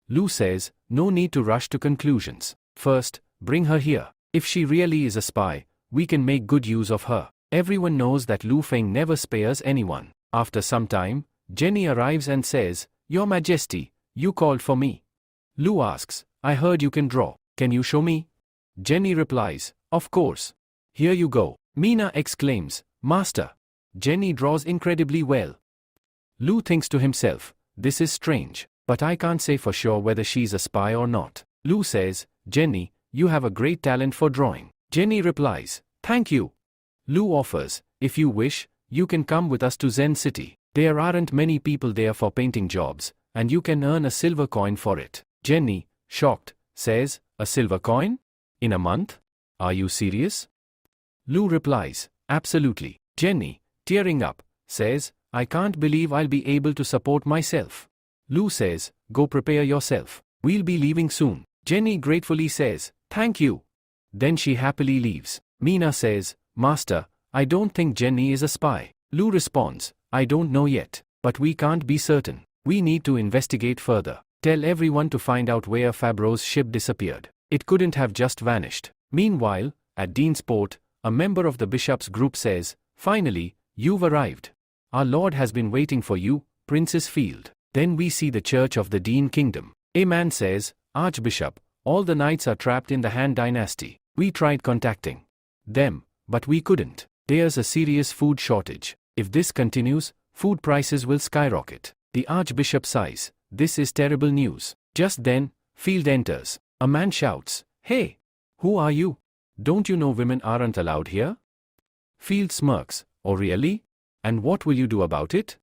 Lu says, no need to rush to conclusions. First, bring her here. If she really is a spy, we can make good use of her. Everyone knows that Lu Feng never spares anyone. After some time, Jenny arrives and says, "Your Majesty, you called for me." Lu asks, "I heard you can draw. Can you show me?" Jenny replies, "Of course. Here you go." Mina exclaims, "Master." Jenny draws incredibly well. Lu thinks to himself, "This is strange, but I can't say for sure whether she's a spy or not." Lu says, "Jenny, you have a great talent for drawing." Jenny replies, "Thank you." Lu offers, "If you wish, you can come with us to Zen City. There aren't many people there for painting jobs, and you can earn a silver coin for it." Jenny, shocked, says, "A silver coin? In a month? Are you serious?" Lu replies, "Absolutely." Jenny, tearing up, says, "I can't believe I'll be able to support myself." Lu says, "Go prepare yourself. We'll be leaving soon." Jenny gratefully says, "Thank you." Then she happily leaves. Mina says, "Master, I don't think Jenny is a spy." Lu responds, "I don't know yet, but we can't be certain. We need to investigate further. Tell everyone to find out where Fabro's ship disappeared. It couldn't have just vanished." Meanwhile, at Deansport, a member of the bishop's group says, "Finally, you've arrived. Our lord has been waiting for you, Princess Field." Then we see the Church of the Dean Kingdom. A man says, "Archbishop, all the knights are trapped in the Han Dynasty. We tried contacting them, but we couldn't. There's a serious food shortage. If this continues, food prices will skyrocket." The Archbishop sighs, "This is terrible news." Just then, Field enters. A man shouts, "Hey! Who are you? Don't you know women aren't allowed here?" Field smirks, "Oh really? And what will you do about it?"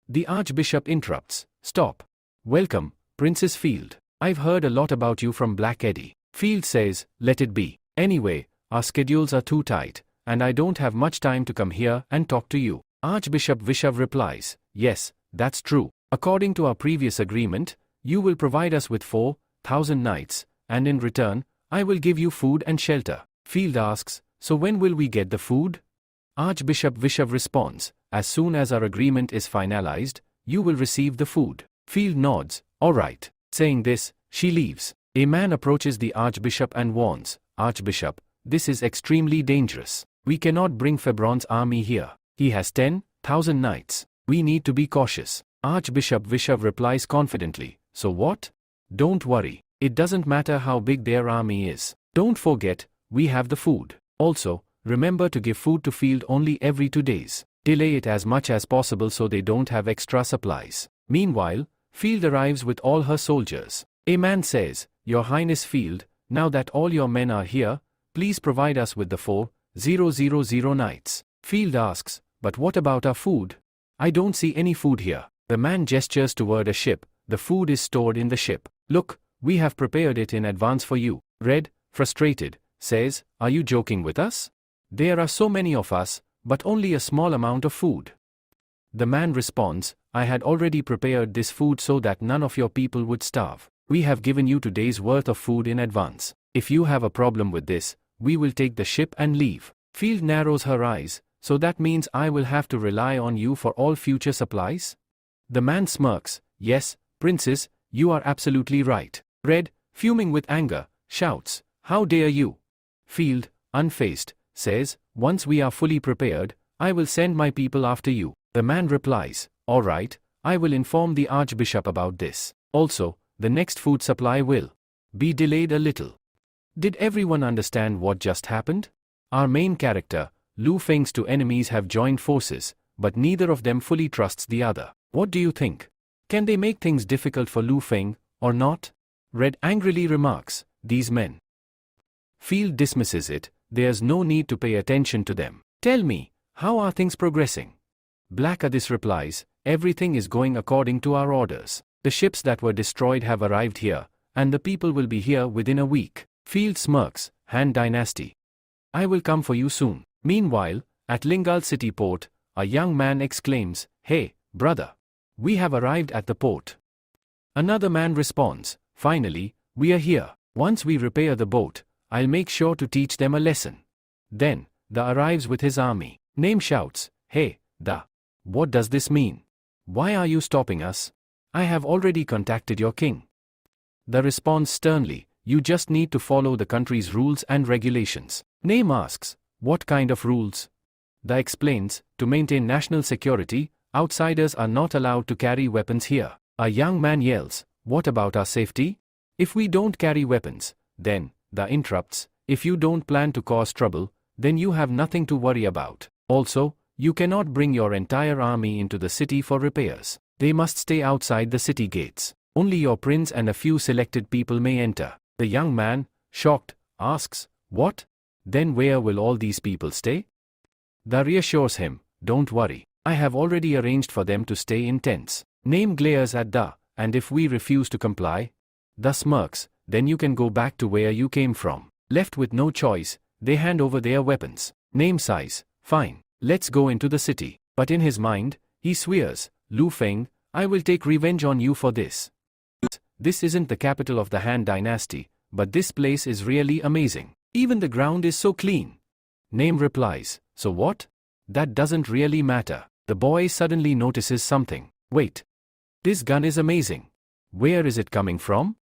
The Archbishop interrupts, "Stop. Welcome, Princess Field. I've heard a lot about you from Black Eddie." Field says, "Let it be. Anyway, our schedules are too tight, and I don't have much time to come here and talk to you." Archbishop Vishav replies, "Yes, that's true. According to our previous agreement, you will provide us with 4,000 knights, and in return, I will give you food and shelter." Field asks, "So when will we get the food?" Archbishop Vishav responds, "As soon as our agreement is finalized, you will receive the food." Field nods, "All right." Saying this, she leaves. A man approaches the Archbishop and warns, "Archbishop, this is extremely dangerous. We cannot bring Febron's army here. He has 10,000 knights. We need to be cautious." Archbishop Vishav replies confidently, "So what? Don't worry. It doesn't matter how big their army is. Don't forget, we have the food. Also, remember to give food to Field only every 2 days. Delay it as much as possible so they don't have extra supplies." Meanwhile, Field arrives with all her soldiers. A man says, "Your Highness Field, now that all your men are here, please provide us with the 4,000 knights." Field asks, "But what about our food? I don't see any food here." The man gestures toward a ship. "The food is stored in the ship. Look, we have prepared it in advance for you." Red, frustrated, says, "Are you joking with us? There are so many of us, but only a small amount of food." The man responds, "I had already prepared this food so that none of your people would starve. We have given you 2 days' worth of food in advance. If you have a problem with this, we will take the ship and leave." Field narrows her eyes, "So that means I will have to rely on you for all future supplies?" The man smirks, "Yes, Princess, you are absolutely right." Red, fuming with anger, shouts, "How dare you?" Field, unfazed, says, "Once we are fully prepared, I will send my people after you." The man replies, "All right, I will inform the Archbishop about this. Also, the next food supply will be delayed a little." Did everyone understand what just happened? Our main character, Lu Feng's 2 enemies have joined forces, but neither of them fully trusts the other. What do you think? Can they make things difficult for Lu Feng, or not? Red angrily remarks, "These men." Field dismisses it, "There's no need to pay attention to them. Tell me, how are things progressing?" Black Abyss replies, "Everything is going according to our orders. The ships that were destroyed have arrived here, and the people will be here within a week." Field smirks, "Han Dynasty. I will come for you soon." Meanwhile, at Lingal City port, a young man exclaims, "Hey, brother. We have arrived at the port." Another man responds, "Finally, we are here. Once we repair the boat, I'll make sure to teach them a lesson." Then, Da arrives with his army. Name shouts, "Hey, Da. What does this mean? Why are you stopping us? I have already contacted your king." Da responds sternly, "You just need to follow the country's rules and regulations." Name asks, "What kind of rules?" That explains, to maintain national security, outsiders are not allowed to carry weapons here. A young man yells, what about our safety? If we don't carry weapons, then, the interrupts, if you don't plan to cause trouble, then you have nothing to worry about. Also, you cannot bring your entire army into the city for repairs. They must stay outside the city gates. Only your prince and a few selected people may enter. The young man, shocked, asks, what? Then where will all these people stay? Da reassures him, don't worry, I have already arranged for them to stay in tents. Name glares at Da, and if we refuse to comply, Da smirks, then you can go back to where you came from. Left with no choice, they hand over their weapons. Name sighs, fine, let's go into the city. But in his mind, he swears, Lu Feng, I will take revenge on you for this. This isn't the capital of the Han dynasty, but this place is really amazing. Even the ground is so clean. Name replies, so what? That doesn't really matter. The boy suddenly notices something. Wait. This gun is amazing. Where is it coming from?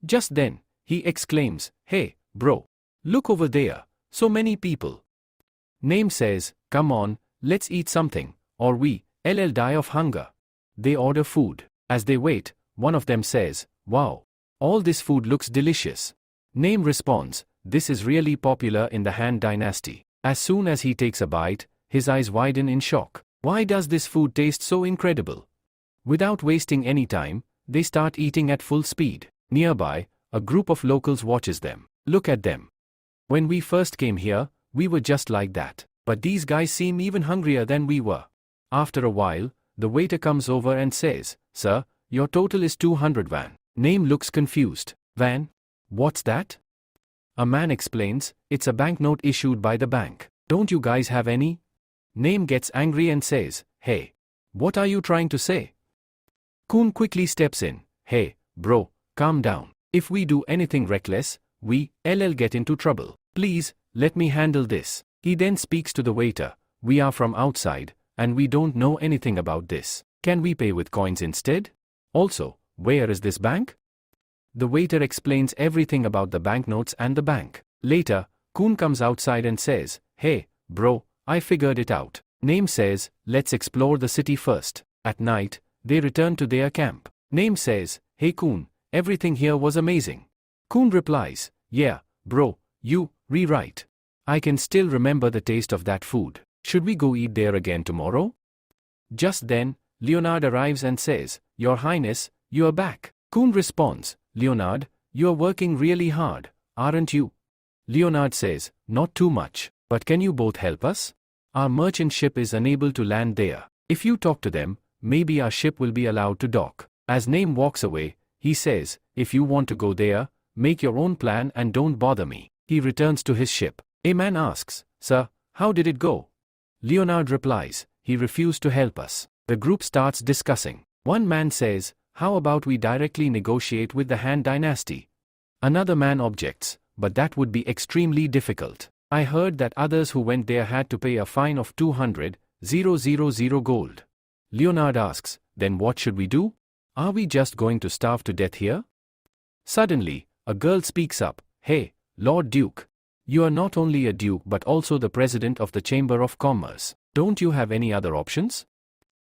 Just then, he exclaims, hey, bro. Look over there, so many people. Name says, come on, let's eat something, or we'll die of hunger. They order food. As they wait, one of them says, wow, all this food looks delicious. Name responds, this is really popular in the Han dynasty. As soon as he takes a bite, his eyes widen in shock. Why does this food taste so incredible? Without wasting any time, they start eating at full speed. Nearby, a group of locals watches them. Look at them. When we first came here, we were just like that. But these guys seem even hungrier than we were. After a while, the waiter comes over and says, sir, your total is 200 van. Name looks confused. Van? What's that? A man explains, it's a banknote issued by the bank. Don't you guys have any? Name gets angry and says, hey, what are you trying to say? Kun quickly steps in. Hey, bro, calm down. If we do anything reckless, we'll get into trouble. Please, let me handle this. He then speaks to the waiter. We are from outside, and we don't know anything about this. Can we pay with coins instead? Also, where is this bank? The waiter explains everything about the banknotes and the bank. Later, Kun comes outside and says, hey, bro, I figured it out. Name says, let's explore the city first. At night, they return to their camp. Name says, hey Kun, everything here was amazing. Kun replies, yeah, bro, you, rewrite. I can still remember the taste of that food. Should we go eat there again tomorrow? Just then, Leonard arrives and says, Your Highness, you are back. Kun responds, Leonard, you are working really hard, aren't you? Leonard says, not too much, but can you both help us? Our merchant ship is unable to land there. If you talk to them, maybe our ship will be allowed to dock. As Name walks away, he says, if you want to go there, make your own plan and don't bother me. He returns to his ship. A man asks, Sir, how did it go? Leonard replies, he refused to help us. The group starts discussing. One man says, how about we directly negotiate with the Han dynasty? Another man objects, but that would be extremely difficult. I heard that others who went there had to pay a fine of 200,000 gold. Leonard asks, then what should we do? Are we just going to starve to death here? Suddenly, a girl speaks up, hey, Lord Duke. You are not only a duke but also the president of the Chamber of Commerce. Don't you have any other options?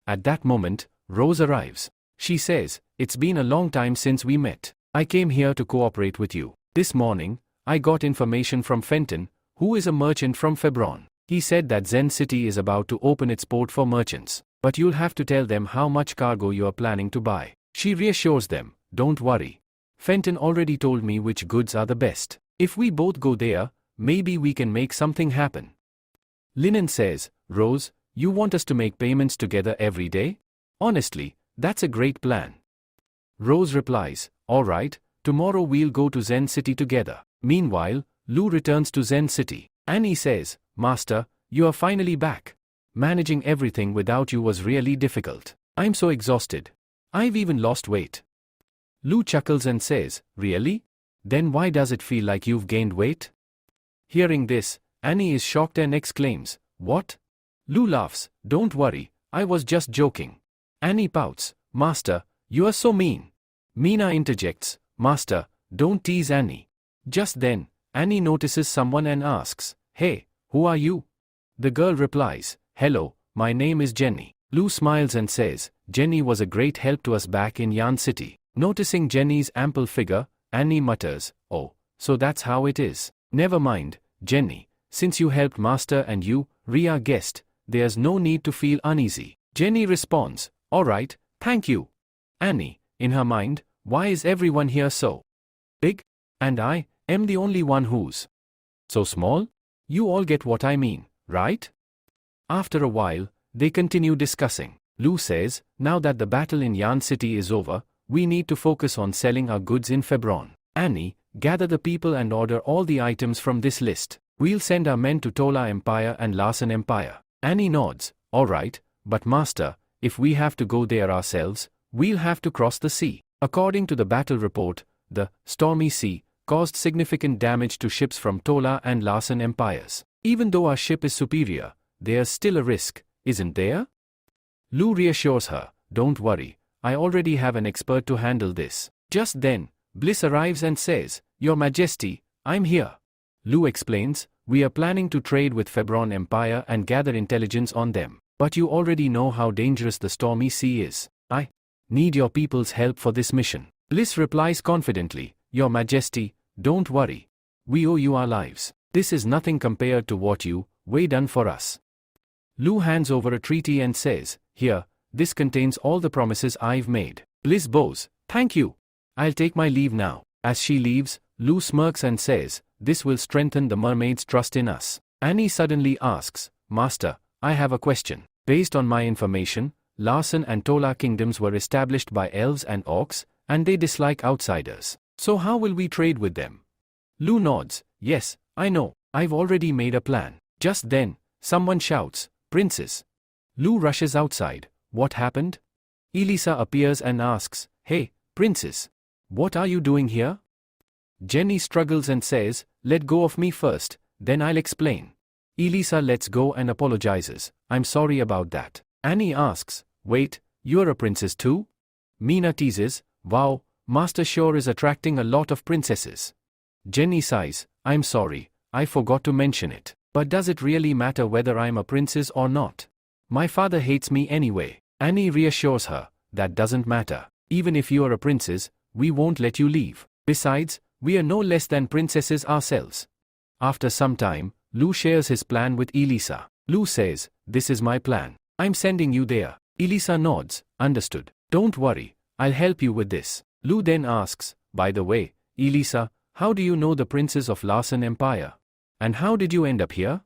At that moment, Rose arrives. She says, it's been a long time since we met. I came here to cooperate with you. This morning, I got information from Fenton, who is a merchant from Febron. He said that Zen City is about to open its port for merchants. But you'll have to tell them how much cargo you are planning to buy. She reassures them, don't worry. Fenton already told me which goods are the best. If we both go there, maybe we can make something happen. Linen says, Rose, you want us to make payments together every day? Honestly, that's a great plan. Rose replies, alright, tomorrow we'll go to Zen City together. Meanwhile, Lou returns to Zen City. Annie says, Master, you are finally back. Managing everything without you was really difficult. I'm so exhausted. I've even lost weight. Lou chuckles and says, really? Then why does it feel like you've gained weight? Hearing this, Annie is shocked and exclaims, what? Lou laughs, don't worry, I was just joking. Annie pouts, Master, you are so mean. Mina interjects, Master, don't tease Annie. Just then, Annie notices someone and asks, hey, who are you? The girl replies, "Hello, my name is Jenny." Lu smiles and says, "Jenny was a great help to us back in Yan City." Noticing Jenny's ample figure, Annie mutters, "Oh, so that's how it is. Never mind, Jenny, since you helped Master and you, Ria guessed, there's no need to feel uneasy." Jenny responds, "All right, thank you." Annie, in her mind, "Why is everyone here so big? And I am the only one who's so small? You all get what I mean, right?" After a while, they continue discussing. Lu says, "Now that the battle in Yan City is over, we need to focus on selling our goods in Febron. Annie, gather the people and order all the items from this list. We'll send our men to Tola Empire and Larsen Empire." Annie nods, "All right, but Master, if we have to go there ourselves, we'll have to cross the sea." According to the battle report, the stormy sea caused significant damage to ships from Tola and Larsen empires. Even though our ship is superior, there's still a risk, isn't there? Lu reassures her, "Don't worry, I already have an expert to handle this." Just then, Bliss arrives and says, "Your Majesty, I'm here." Lu explains, "We are planning to trade with Febron Empire and gather intelligence on them. But you already know how dangerous the stormy sea is. I need your people's help for this mission." Bliss replies confidently, "Your Majesty, don't worry. We owe you our lives. This is nothing compared to what you've done for us." Lu hands over a treaty and says, "Here, this contains all the promises I've made." Bliss bows, "Thank you. I'll take my leave now." As she leaves, Lu smirks and says, "This will strengthen the mermaid's trust in us." Annie suddenly asks, "Master, I have a question. Based on my information, Larsen and Tola kingdoms were established by elves and orcs, and they dislike outsiders. So how will we trade with them?" Lu nods, "Yes, I know. I've already made a plan." Just then, someone shouts, "Princess!" Lu rushes outside. What happened? Elisa appears and asks, "Hey, Princess! What are you doing here?" Jenny struggles and says, "Let go of me first, then I'll explain." Elisa lets go and apologizes, "I'm sorry about that." Annie asks, "Wait, you're a princess too?" Mina teases, "Wow, Master sure is attracting a lot of princesses." Jenny sighs, "I'm sorry, I forgot to mention it. But does it really matter whether I'm a princess or not? My father hates me anyway." Annie reassures her, "That doesn't matter. Even if you're a princess, we won't let you leave. Besides, we are no less than princesses ourselves." After some time, Lu shares his plan with Elisa. Lu says, "This is my plan. I'm sending you there." Elisa nods, "Understood. Don't worry, I'll help you with this." Lu then asks, "By the way, Elisa, how do you know the princes of Larsen Empire? And how did you end up here?"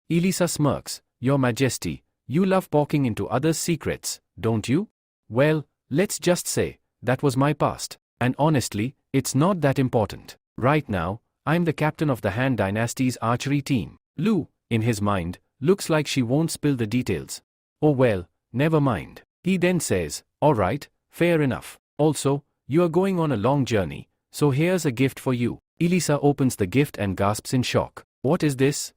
Elisa smirks, "Your Majesty, you love poking into others' secrets, don't you? Well, let's just say, that was my past. And honestly, it's not that important. Right now, I'm the captain of the Han Dynasty's archery team." Lu, in his mind, looks like she won't spill the details. "Oh well, never mind." He then says, "All right, fair enough. Also, you are going on a long journey, so here's a gift for you." Elisa opens the gift and gasps in shock. "What is this?"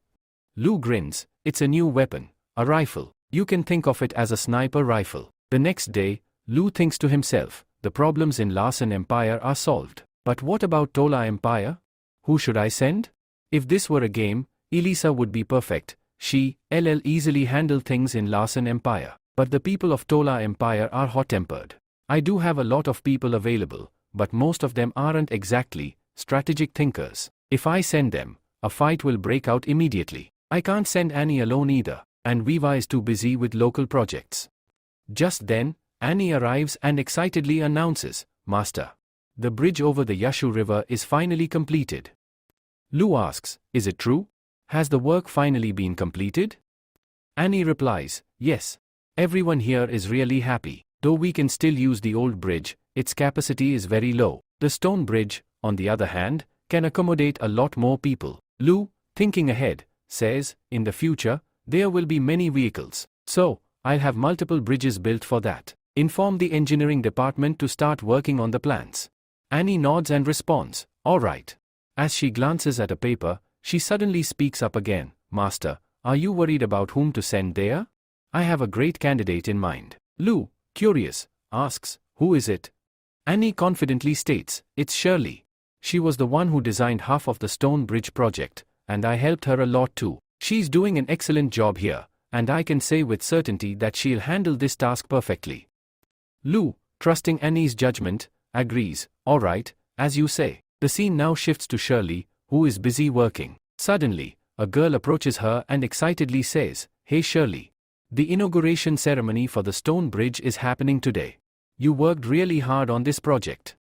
Lu grins, "It's a new weapon, a rifle. You can think of it as a sniper rifle." The next day, Lu thinks to himself, the problems in Larsen Empire are solved. But what about Tola Empire? Who should I send? If this were a game, Elisa would be perfect. She'll easily handle things in Larsen Empire. But the people of Tola Empire are hot-tempered. I do have a lot of people available, but most of them aren't exactly strategic thinkers. If I send them, a fight will break out immediately. I can't send Annie alone either, and Viva is too busy with local projects. Just then, Annie arrives and excitedly announces, "Master, the bridge over the Yashu River is finally completed." Lu asks, "Is it true? Has the work finally been completed?" Annie replies, "Yes. Everyone here is really happy. Though we can still use the old bridge, its capacity is very low. The stone bridge, on the other hand, can accommodate a lot more people." Lu, thinking ahead, says, "In the future, there will be many vehicles. So, I'll have multiple bridges built for that. Inform the engineering department to start working on the plans." Annie nods and responds, "All right." As she glances at a paper, she suddenly speaks up again, "Master, are you worried about whom to send there? I have a great candidate in mind." Lu, curious, asks, "Who is it?" Annie confidently states, "It's Shirley. She was the one who designed half of the stone bridge project, and I helped her a lot too." She's doing an excellent job here, and I can say with certainty that she'll handle this task perfectly. Lu, trusting Annie's judgment, agrees, alright, as you say. The scene now shifts to Shirley, who is busy working. Suddenly, a girl approaches her and excitedly says, "Hey Shirley. The inauguration ceremony for the stone bridge is happening today. You worked really hard on this project."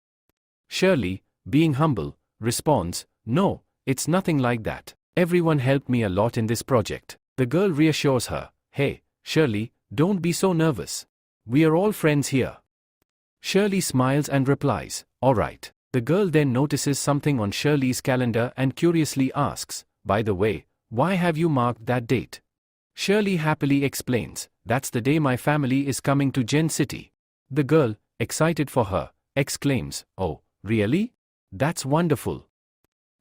Shirley, being humble, responds, "No, it's nothing like that. Everyone helped me a lot in this project." The girl reassures her, "Hey, Shirley, don't be so nervous. We are all friends here." Shirley smiles and replies, "Alright." The girl then notices something on Shirley's calendar and curiously asks, "By the way, why have you marked that date?" Shirley happily explains, "That's the day my family is coming to Gen City." The girl, excited for her, exclaims, "Oh, really? That's wonderful."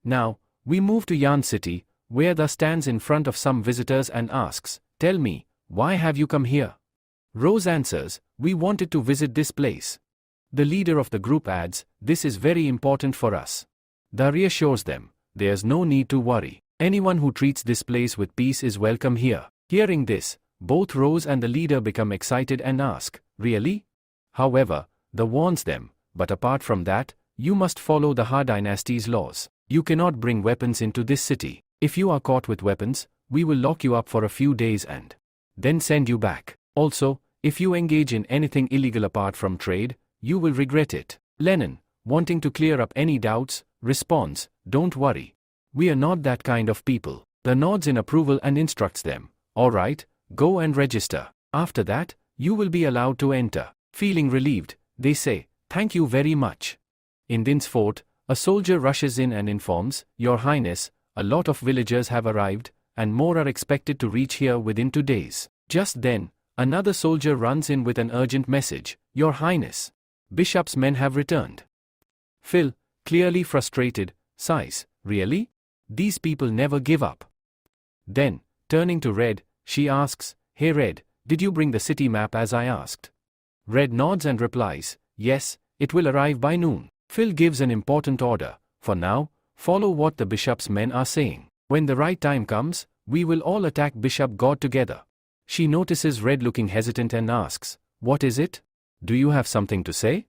Now, we move to Yan City, where the stands in front of some visitors and asks, "Tell me, why have you come here?" Rose answers, "We wanted to visit this place." The leader of the group adds, "This is very important for us." Da reassures them, "There's no need to worry. Anyone who treats this place with peace is welcome here." Hearing this, both Rose and the leader become excited and ask, "Really?" However, Da warns them, "But apart from that, you must follow the Ha dynasty's laws. You cannot bring weapons into this city. If you are caught with weapons, we will lock you up for a few days and then send you back. Also, if you engage in anything illegal apart from trade, you will regret it." Lennon, wanting to clear up any doubts, responds, "Don't worry. We are not that kind of people." Da nods in approval and instructs them, "Alright, go and register. After that, you will be allowed to enter." Feeling relieved, they say, "Thank you very much." In Din's fort, a soldier rushes in and informs, "Your Highness, a lot of villagers have arrived, and more are expected to reach here within 2 days." Just then, another soldier runs in with an urgent message, "Your Highness. Bishop's men have returned." Phil, clearly frustrated, sighs, "Really? These people never give up." Then, turning to Red, she asks, "Hey Red, did you bring the city map as I asked?" Red nods and replies, "Yes, it will arrive by noon." Phil gives an important order, "For now, follow what the bishop's men are saying. When the right time comes, we will all attack Bishop God together." She notices Red looking hesitant and asks, "What is it? Do you have something to say?"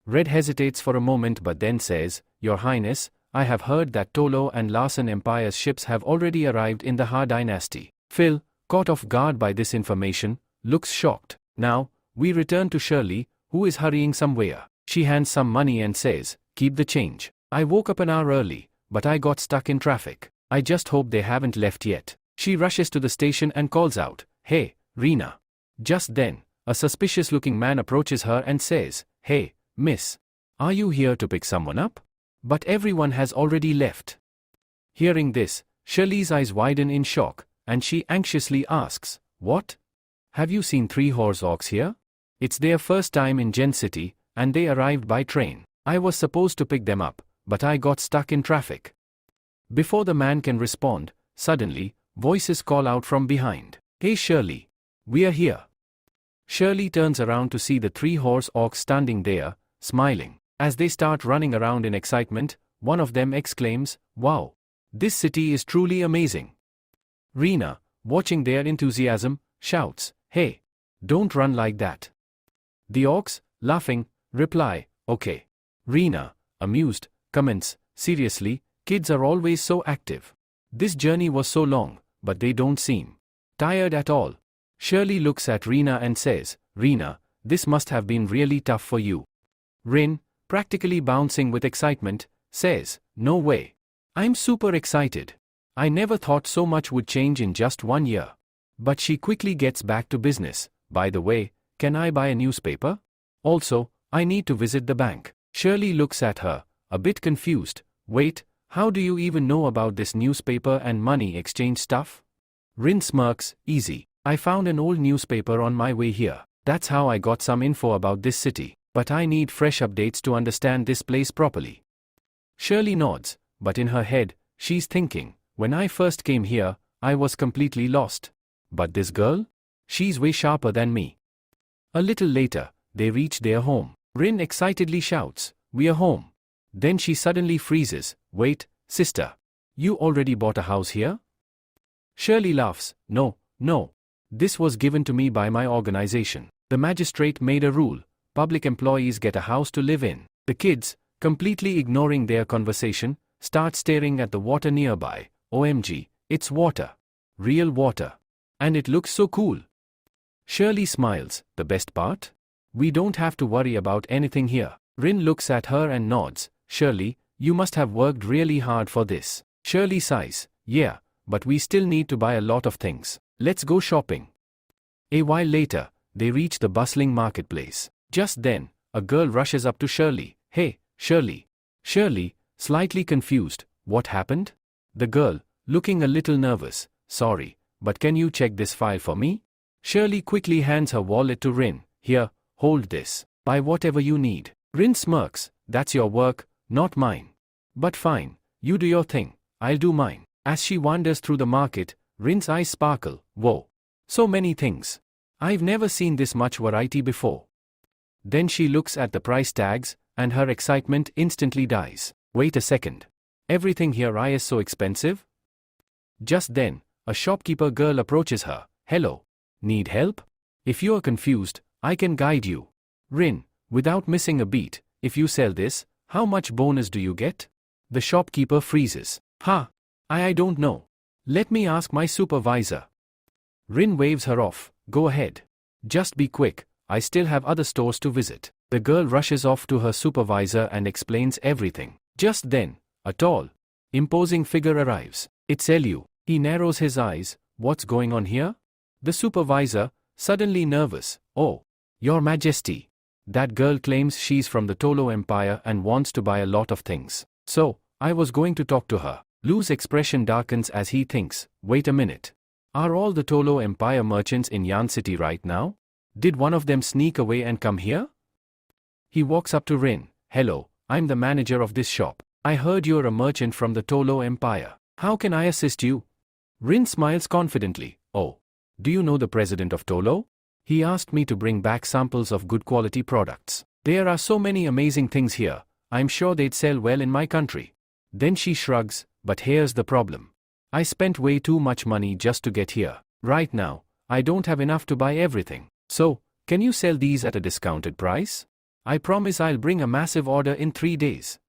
Red hesitates for a moment but then says, "Your Highness, I have heard that Tolo and Larsen Empire's ships have already arrived in the Ha dynasty." Phil, caught off guard by this information, looks shocked. Now, we return to Shirley, who is hurrying somewhere. She hands some money and says, "Keep the change. I woke up an hour early, but I got stuck in traffic. I just hope they haven't left yet." She rushes to the station and calls out, "Hey, Rena." Just then, a suspicious-looking man approaches her and says, "Hey, miss. Are you here to pick someone up?" But everyone has already left. Hearing this, Shirley's eyes widen in shock, and she anxiously asks, "What? Have you seen 3 horse orcs here? It's their first time in Gen City, and they arrived by train. I was supposed to pick them up, but I got stuck in traffic." Before the man can respond, suddenly, voices call out from behind, "Hey Shirley. We are here." Shirley turns around to see the 3 horse orcs standing there, smiling. As they start running around in excitement, one of them exclaims, "Wow! This city is truly amazing." Rena, watching their enthusiasm, shouts, "Hey! Don't run like that." The orcs, laughing, reply, "Okay." Rena, amused, comments, "Seriously, kids are always so active. This journey was so long, but they don't seem tired at all." Shirley looks at Rena and says, "Rena, this must have been really tough for you." Rin, practically bouncing with excitement, says, "No way. I'm super excited. I never thought so much would change in just 1 year." But she quickly gets back to business. "By the way, can I buy a newspaper? Also, I need to visit the bank." Shirley looks at her, a bit confused. "Wait, how do you even know about this newspaper and money exchange stuff?" Rin smirks, "Easy. I found an old newspaper on my way here. That's how I got some info about this city. But I need fresh updates to understand this place properly." Shirley nods, but in her head, she's thinking, "When I first came here, I was completely lost. But this girl? She's way sharper than me." A little later, they reach their home. Rin excitedly shouts, "We are home." Then she suddenly freezes. "Wait, sister. You already bought a house here?" Shirley laughs. No, no. This was given to me by my organization. The magistrate made a rule. Public employees get a house to live in. The kids, completely ignoring their conversation, start staring at the water nearby. OMG, it's water. Real water. And it looks so cool. Shirley smiles. The best part? We don't have to worry about anything here. Rin looks at her and nods. Shirley, you must have worked really hard for this. Shirley sighs. Yeah, but we still need to buy a lot of things. Let's go shopping. A while later, they reach the bustling marketplace. Just then, a girl rushes up to Shirley. Hey, Shirley. Shirley, slightly confused. What happened? The girl, looking a little nervous. Sorry, but can you check this file for me? Shirley quickly hands her wallet to Rin. Here, hold this. Buy whatever you need. Rin smirks. That's your work, not mine. But fine, you do your thing. I'll do mine. As she wanders through the market, Rin's eyes sparkle. Whoa. So many things. I've never seen this much variety before. Then she looks at the price tags, and her excitement instantly dies. Wait a second. Everything here is so expensive? Just then, a shopkeeper girl approaches her. Hello. Need help? If you're confused, I can guide you. Rin, without missing a beat, if you sell this, how much bonus do you get? The shopkeeper freezes. I don't know. Let me ask my supervisor. Rin waves her off. Go ahead. Just be quick, I still have other stores to visit. The girl rushes off to her supervisor and explains everything. Just then, a tall, imposing figure arrives. It's Elu. He narrows his eyes. What's going on here? The supervisor, suddenly nervous. Oh, Your Majesty. That girl claims she's from the Tolo Empire and wants to buy a lot of things. So, I was going to talk to her. Lu's expression darkens as he thinks, wait a minute. Are all the Tolo Empire merchants in Yan City right now? Did one of them sneak away and come here? He walks up to Rin. Hello, I'm the manager of this shop. I heard you're a merchant from the Tolo Empire. How can I assist you? Rin smiles confidently. Oh, do you know the president of Tolo? He asked me to bring back samples of good quality products. There are so many amazing things here. I'm sure they'd sell well in my country. Then she shrugs, but here's the problem. I spent way too much money just to get here. Right now, I don't have enough to buy everything. So, can you sell these at a discounted price? I promise I'll bring a massive order in 3 days.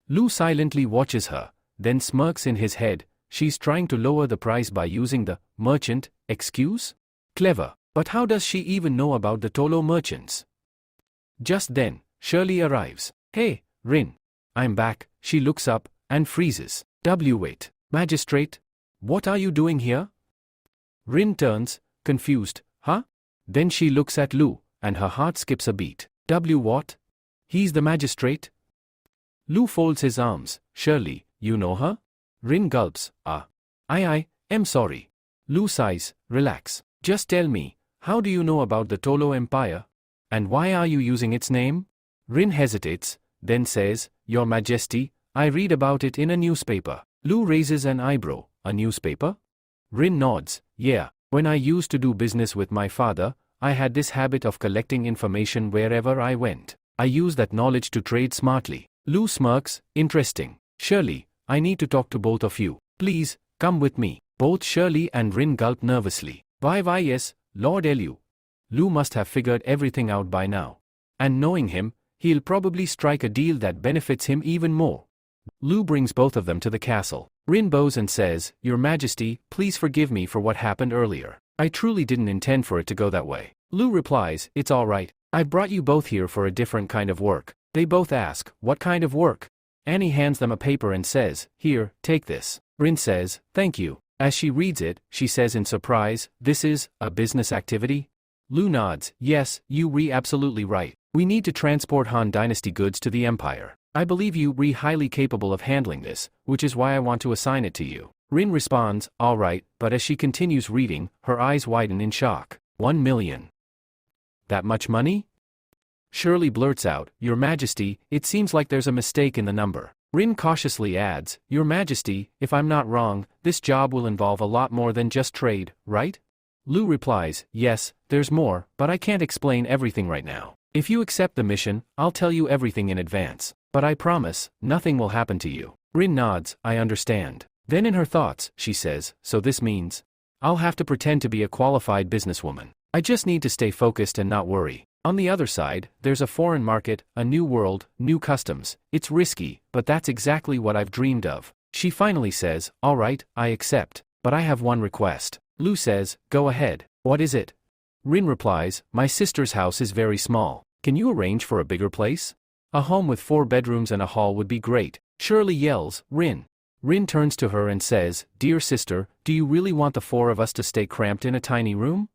Lu silently watches her, then smirks in his head. She's trying to lower the price by using the merchant excuse? Clever, but how does she even know about the Tolo merchants? Just then, Shirley arrives. Hey, Rin. I'm back. She looks up and freezes. Wait, magistrate? What are you doing here? Rin turns, confused. Huh? Then she looks at Lu, and her heart skips a beat. What? He's the magistrate? Lu folds his arms. Shirley, you know her? Rin gulps. I am sorry. Lu sighs. Relax. Just tell me, how do you know about the Tolo Empire? And why are you using its name? Rin hesitates, then says, Your Majesty, I read about it in a newspaper. Lu raises an eyebrow. A newspaper? Rin nods. Yeah, when I used to do business with my father, I had this habit of collecting information wherever I went. I use that knowledge to trade smartly. Lu smirks. Interesting. Shirley, I need to talk to both of you. Please, come with me. Both Shirley and Rin gulp nervously. Why yes, Lord Elu. Lu must have figured everything out by now. And knowing him, he'll probably strike a deal that benefits him even more. Lu brings both of them to the castle. Rin bows and says, Your Majesty, please forgive me for what happened earlier. I truly didn't intend for it to go that way. Lu replies, It's all right. I brought you both here for a different kind of work. They both ask, What kind of work? Annie hands them a paper and says, Here, take this. Rin says, Thank you. As she reads it, she says in surprise, This is a business activity? Lu nods. Yes, you absolutely right. We need to transport Han Dynasty goods to the Empire. I believe you highly capable of handling this, which is why I want to assign it to you. Rin responds, All right, but as she continues reading, her eyes widen in shock. 1 million. That much money? Shirley blurts out, Your Majesty, it seems like there's a mistake in the number. Rin cautiously adds, Your Majesty, if I'm not wrong, this job will involve a lot more than just trade, right? Lu replies, Yes, there's more, but I can't explain everything right now. If you accept the mission, I'll tell you everything in advance. But I promise, nothing will happen to you. Rin nods. I understand. Then in her thoughts, she says, So this means? I'll have to pretend to be a qualified businesswoman. I just need to stay focused and not worry. On the other side, there's a foreign market, a new world, new customs. It's risky, but that's exactly what I've dreamed of. She finally says, all right, I accept. But I have one request. Lu says, go ahead. What is it? Rin replies, my sister's house is very small. Can you arrange for a bigger place? A home with 4 bedrooms and a hall would be great. Shirley yells, Rin. Rin turns to her and says, dear sister, do you really want the 4 of us to stay cramped in a tiny room?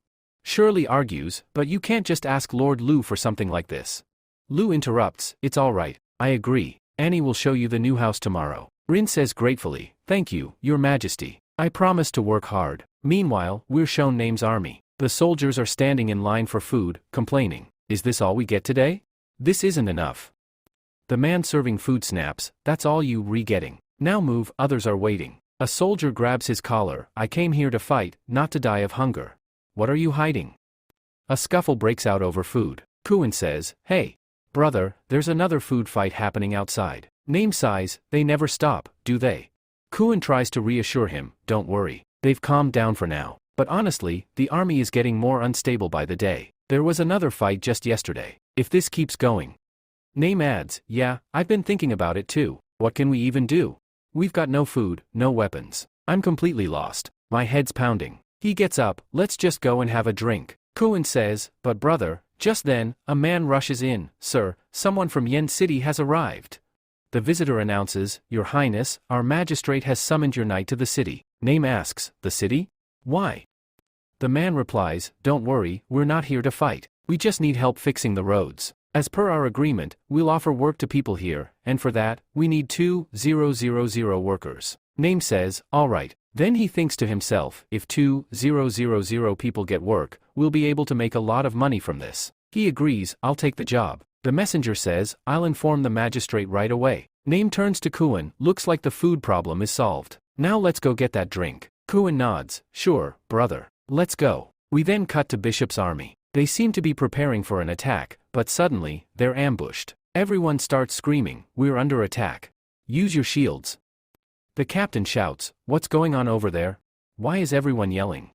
Shirley argues, but you can't just ask Lord Lu for something like this. Lu interrupts, it's all right, I agree. Annie will show you the new house tomorrow. Rin says gratefully, thank you, your majesty. I promise to work hard. Meanwhile, we're shown Name's army. The soldiers are standing in line for food, complaining. Is this all we get today? This isn't enough. The man serving food snaps, that's all you re-getting. Now move, others are waiting. A soldier grabs his collar, I came here to fight, not to die of hunger. What are you hiding? A scuffle breaks out over food. Kuan says, hey, brother, there's another food fight happening outside. Name sighs, they never stop, do they? Kuan tries to reassure him, don't worry, they've calmed down for now. But honestly, the army is getting more unstable by the day. There was another fight just yesterday. If this keeps going. Name adds, yeah, I've been thinking about it too. What can we even do? We've got no food, no weapons. I'm completely lost. My head's pounding. He gets up, let's just go and have a drink. Kuan says, but brother, just then, a man rushes in, sir, someone from Yen City has arrived. The visitor announces, Your Highness, our magistrate has summoned your knight to the city. Name asks, the city? Why? The man replies, don't worry, we're not here to fight. We just need help fixing the roads. As per our agreement, we'll offer work to people here, and for that, we need 2,000 workers. Name says, all right. Then he thinks to himself, if 2,000 people get work, we'll be able to make a lot of money from this. He agrees, I'll take the job. The messenger says, I'll inform the magistrate right away. Name turns to Kuan, looks like the food problem is solved. Now let's go get that drink. Kuan nods, sure, brother. Let's go. We then cut to Bishop's army. They seem to be preparing for an attack, but suddenly, they're ambushed. Everyone starts screaming, we're under attack. Use your shields. The captain shouts, what's going on over there? Why is everyone yelling?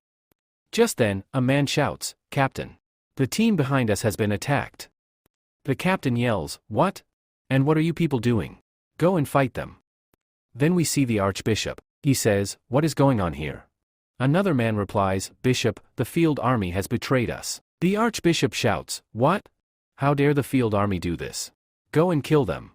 Just then, a man shouts, Captain. The team behind us has been attacked. The captain yells, what? And what are you people doing? Go and fight them. Then we see the archbishop. He says, what is going on here? Another man replies, Bishop, the field army has betrayed us. The archbishop shouts, what? How dare the field army do this? Go and kill them.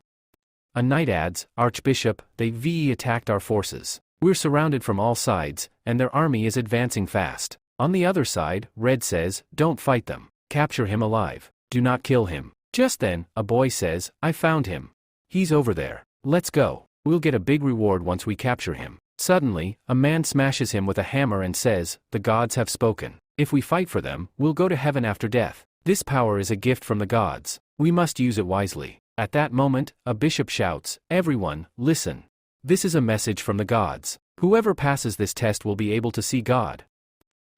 A knight adds, Archbishop, they attacked our forces. We're surrounded from all sides, and their army is advancing fast. On the other side, Red says, don't fight them. Capture him alive. Do not kill him. Just then, a boy says, I found him. He's over there. Let's go. We'll get a big reward once we capture him. Suddenly, a man smashes him with a hammer and says, the gods have spoken. If we fight for them, we'll go to heaven after death. This power is a gift from the gods. We must use it wisely. At that moment, a bishop shouts, everyone, listen. This is a message from the gods. Whoever passes this test will be able to see God.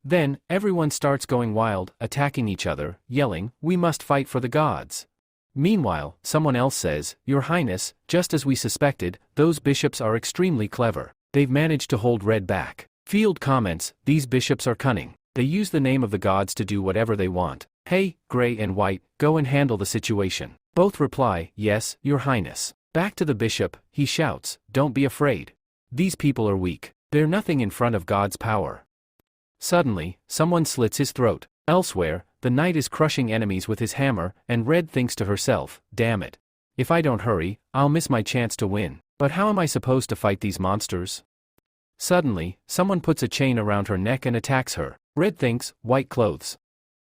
Then, everyone starts going wild, attacking each other, yelling, we must fight for the gods. Meanwhile, someone else says, Your Highness, just as we suspected, those bishops are extremely clever. They've managed to hold Red back. Field comments, these bishops are cunning. They use the name of the gods to do whatever they want. Hey, Gray and White, go and handle the situation. Both reply, yes, Your Highness. Back to the bishop, he shouts, don't be afraid. These people are weak. They're nothing in front of God's power. Suddenly, someone slits his throat. Elsewhere, the knight is crushing enemies with his hammer, and Red thinks to herself, damn it. If I don't hurry, I'll miss my chance to win. But how am I supposed to fight these monsters? Suddenly, someone puts a chain around her neck and attacks her. Red thinks, white clothes.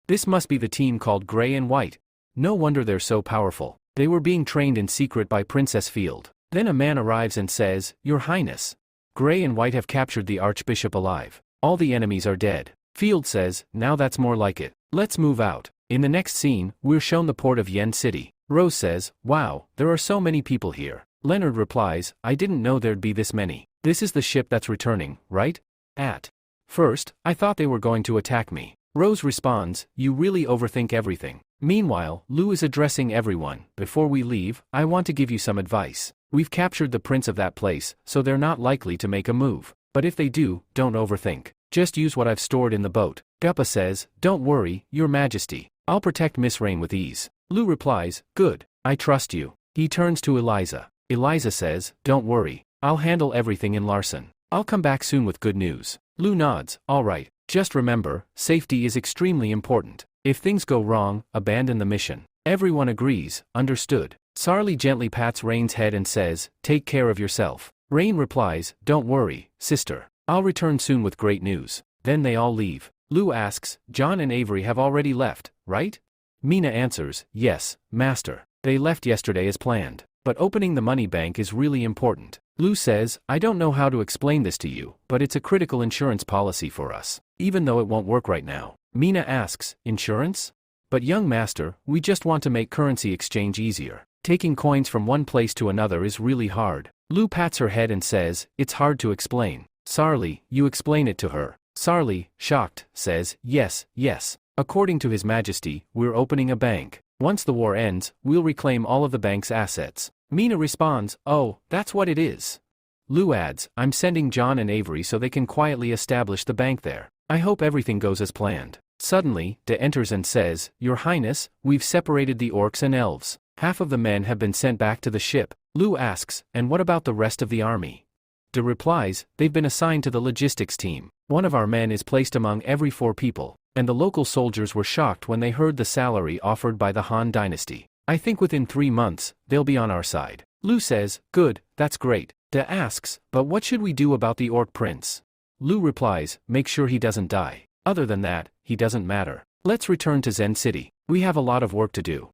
This must be the team called Gray and White. No wonder they're so powerful. They were being trained in secret by Princess Field. Then a man arrives and says, Your Highness. Gray and White have captured the Archbishop alive. All the enemies are dead. Field says, now that's more like it. Let's move out. In the next scene, we're shown the port of Yen City. Rose says, wow, there are so many people here. Leonard replies, I didn't know there'd be this many. This is the ship that's returning, right? At first, I thought they were going to attack me. Rose responds, you really overthink everything. Meanwhile, Lou is addressing everyone. Before we leave, I want to give you some advice. We've captured the prince of that place, so they're not likely to make a move. But if they do, don't overthink. Just use what I've stored in the boat. Guppa says, don't worry, your majesty. I'll protect Miss Rain with ease. Lu replies, good, I trust you. He turns to Eliza. Eliza says, don't worry, I'll handle everything in Larson. I'll come back soon with good news. Lu nods, all right. Just remember, safety is extremely important. If things go wrong, abandon the mission. Everyone agrees, understood. Sarli gently pats Rain's head and says, take care of yourself. Rain replies, don't worry, sister. I'll return soon with great news. Then they all leave. Lu asks, John and Avery have already left, right? Mina answers, yes, master. They left yesterday as planned. But opening the money bank is really important. Lu says, I don't know how to explain this to you, but it's a critical insurance policy for us, even though it won't work right now. Mina asks, insurance? But young master, we just want to make currency exchange easier. Taking coins from one place to another is really hard. Lu pats her head and says, it's hard to explain. Sarli, you explain it to her. Sarli, shocked, says, yes, yes. According to His Majesty, we're opening a bank. Once the war ends, we'll reclaim all of the bank's assets. Mina responds, oh, that's what it is. Lu adds, I'm sending John and Avery so they can quietly establish the bank there. I hope everything goes as planned. Suddenly, De enters and says, Your Highness, we've separated the orcs and elves. Half of the men have been sent back to the ship. Lu asks, and what about the rest of the army? De replies, they've been assigned to the logistics team. One of our men is placed among every 4 people. And the local soldiers were shocked when they heard the salary offered by the Han dynasty. I think within 3 months, they'll be on our side. Lu says, good, that's great. De asks, but what should we do about the orc prince? Lu replies, make sure he doesn't die. Other than that, he doesn't matter. Let's return to Zen City. We have a lot of work to do.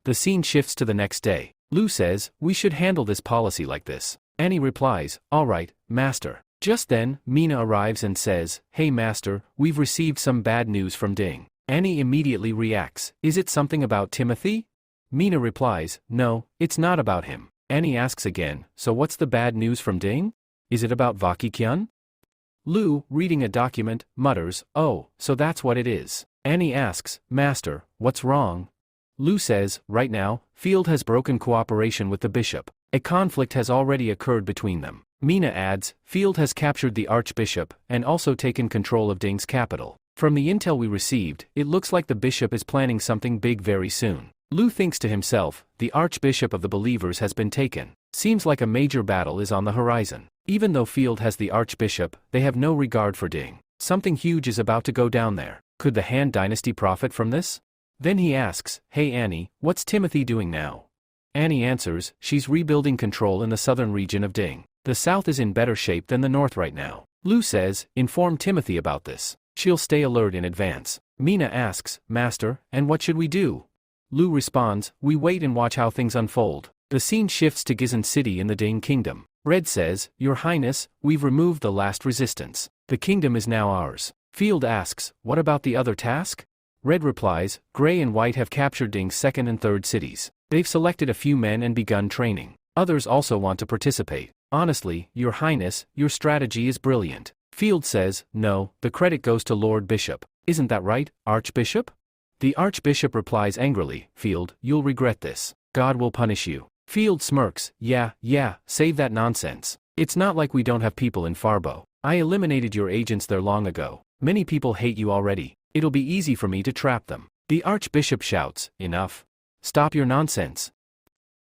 The scene shifts to the next day. Lu says, we should handle this policy like this. Annie replies, all right, master. Just then, Mina arrives and says, hey master, we've received some bad news from Ding. Annie immediately reacts, is it something about Timothy? Mina replies, no, it's not about him. Annie asks again, so what's the bad news from Ding? Is it about Vakikyun? Lu, reading a document, mutters, oh, so that's what it is. Annie asks, master, what's wrong? Lu says, right now, Field has broken cooperation with the bishop. A conflict has already occurred between them. Mina adds, Field has captured the archbishop and also taken control of Ding's capital. From the intel we received, it looks like the bishop is planning something big very soon. Lu thinks to himself, the archbishop of the believers has been taken. Seems like a major battle is on the horizon. Even though Field has the archbishop, they have no regard for Ding. Something huge is about to go down there. Could the Han dynasty profit from this? Then he asks, hey Annie, what's Timothy doing now? Annie answers, she's rebuilding control in the southern region of Ding. The south is in better shape than the north right now. Lu says, inform Timothy about this. She'll stay alert in advance. Mina asks, master, and what should we do? Lu responds, we wait and watch how things unfold. The scene shifts to Gizan City in the Ding Kingdom. Red says, Your Highness, we've removed the last resistance. The kingdom is now ours. Field asks, what about the other task? Red replies, Gray and White have captured Ding's 2nd and 3rd cities. They've selected a few men and begun training. Others also want to participate. Honestly, Your Highness, your strategy is brilliant. Field says, no, the credit goes to Lord Bishop. Isn't that right, Archbishop? The Archbishop replies angrily, Field, you'll regret this. God will punish you. Field smirks, yeah, save that nonsense. It's not like we don't have people in Farbo. I eliminated your agents there long ago. Many people hate you already. It'll be easy for me to trap them. The Archbishop shouts, enough. Stop your nonsense.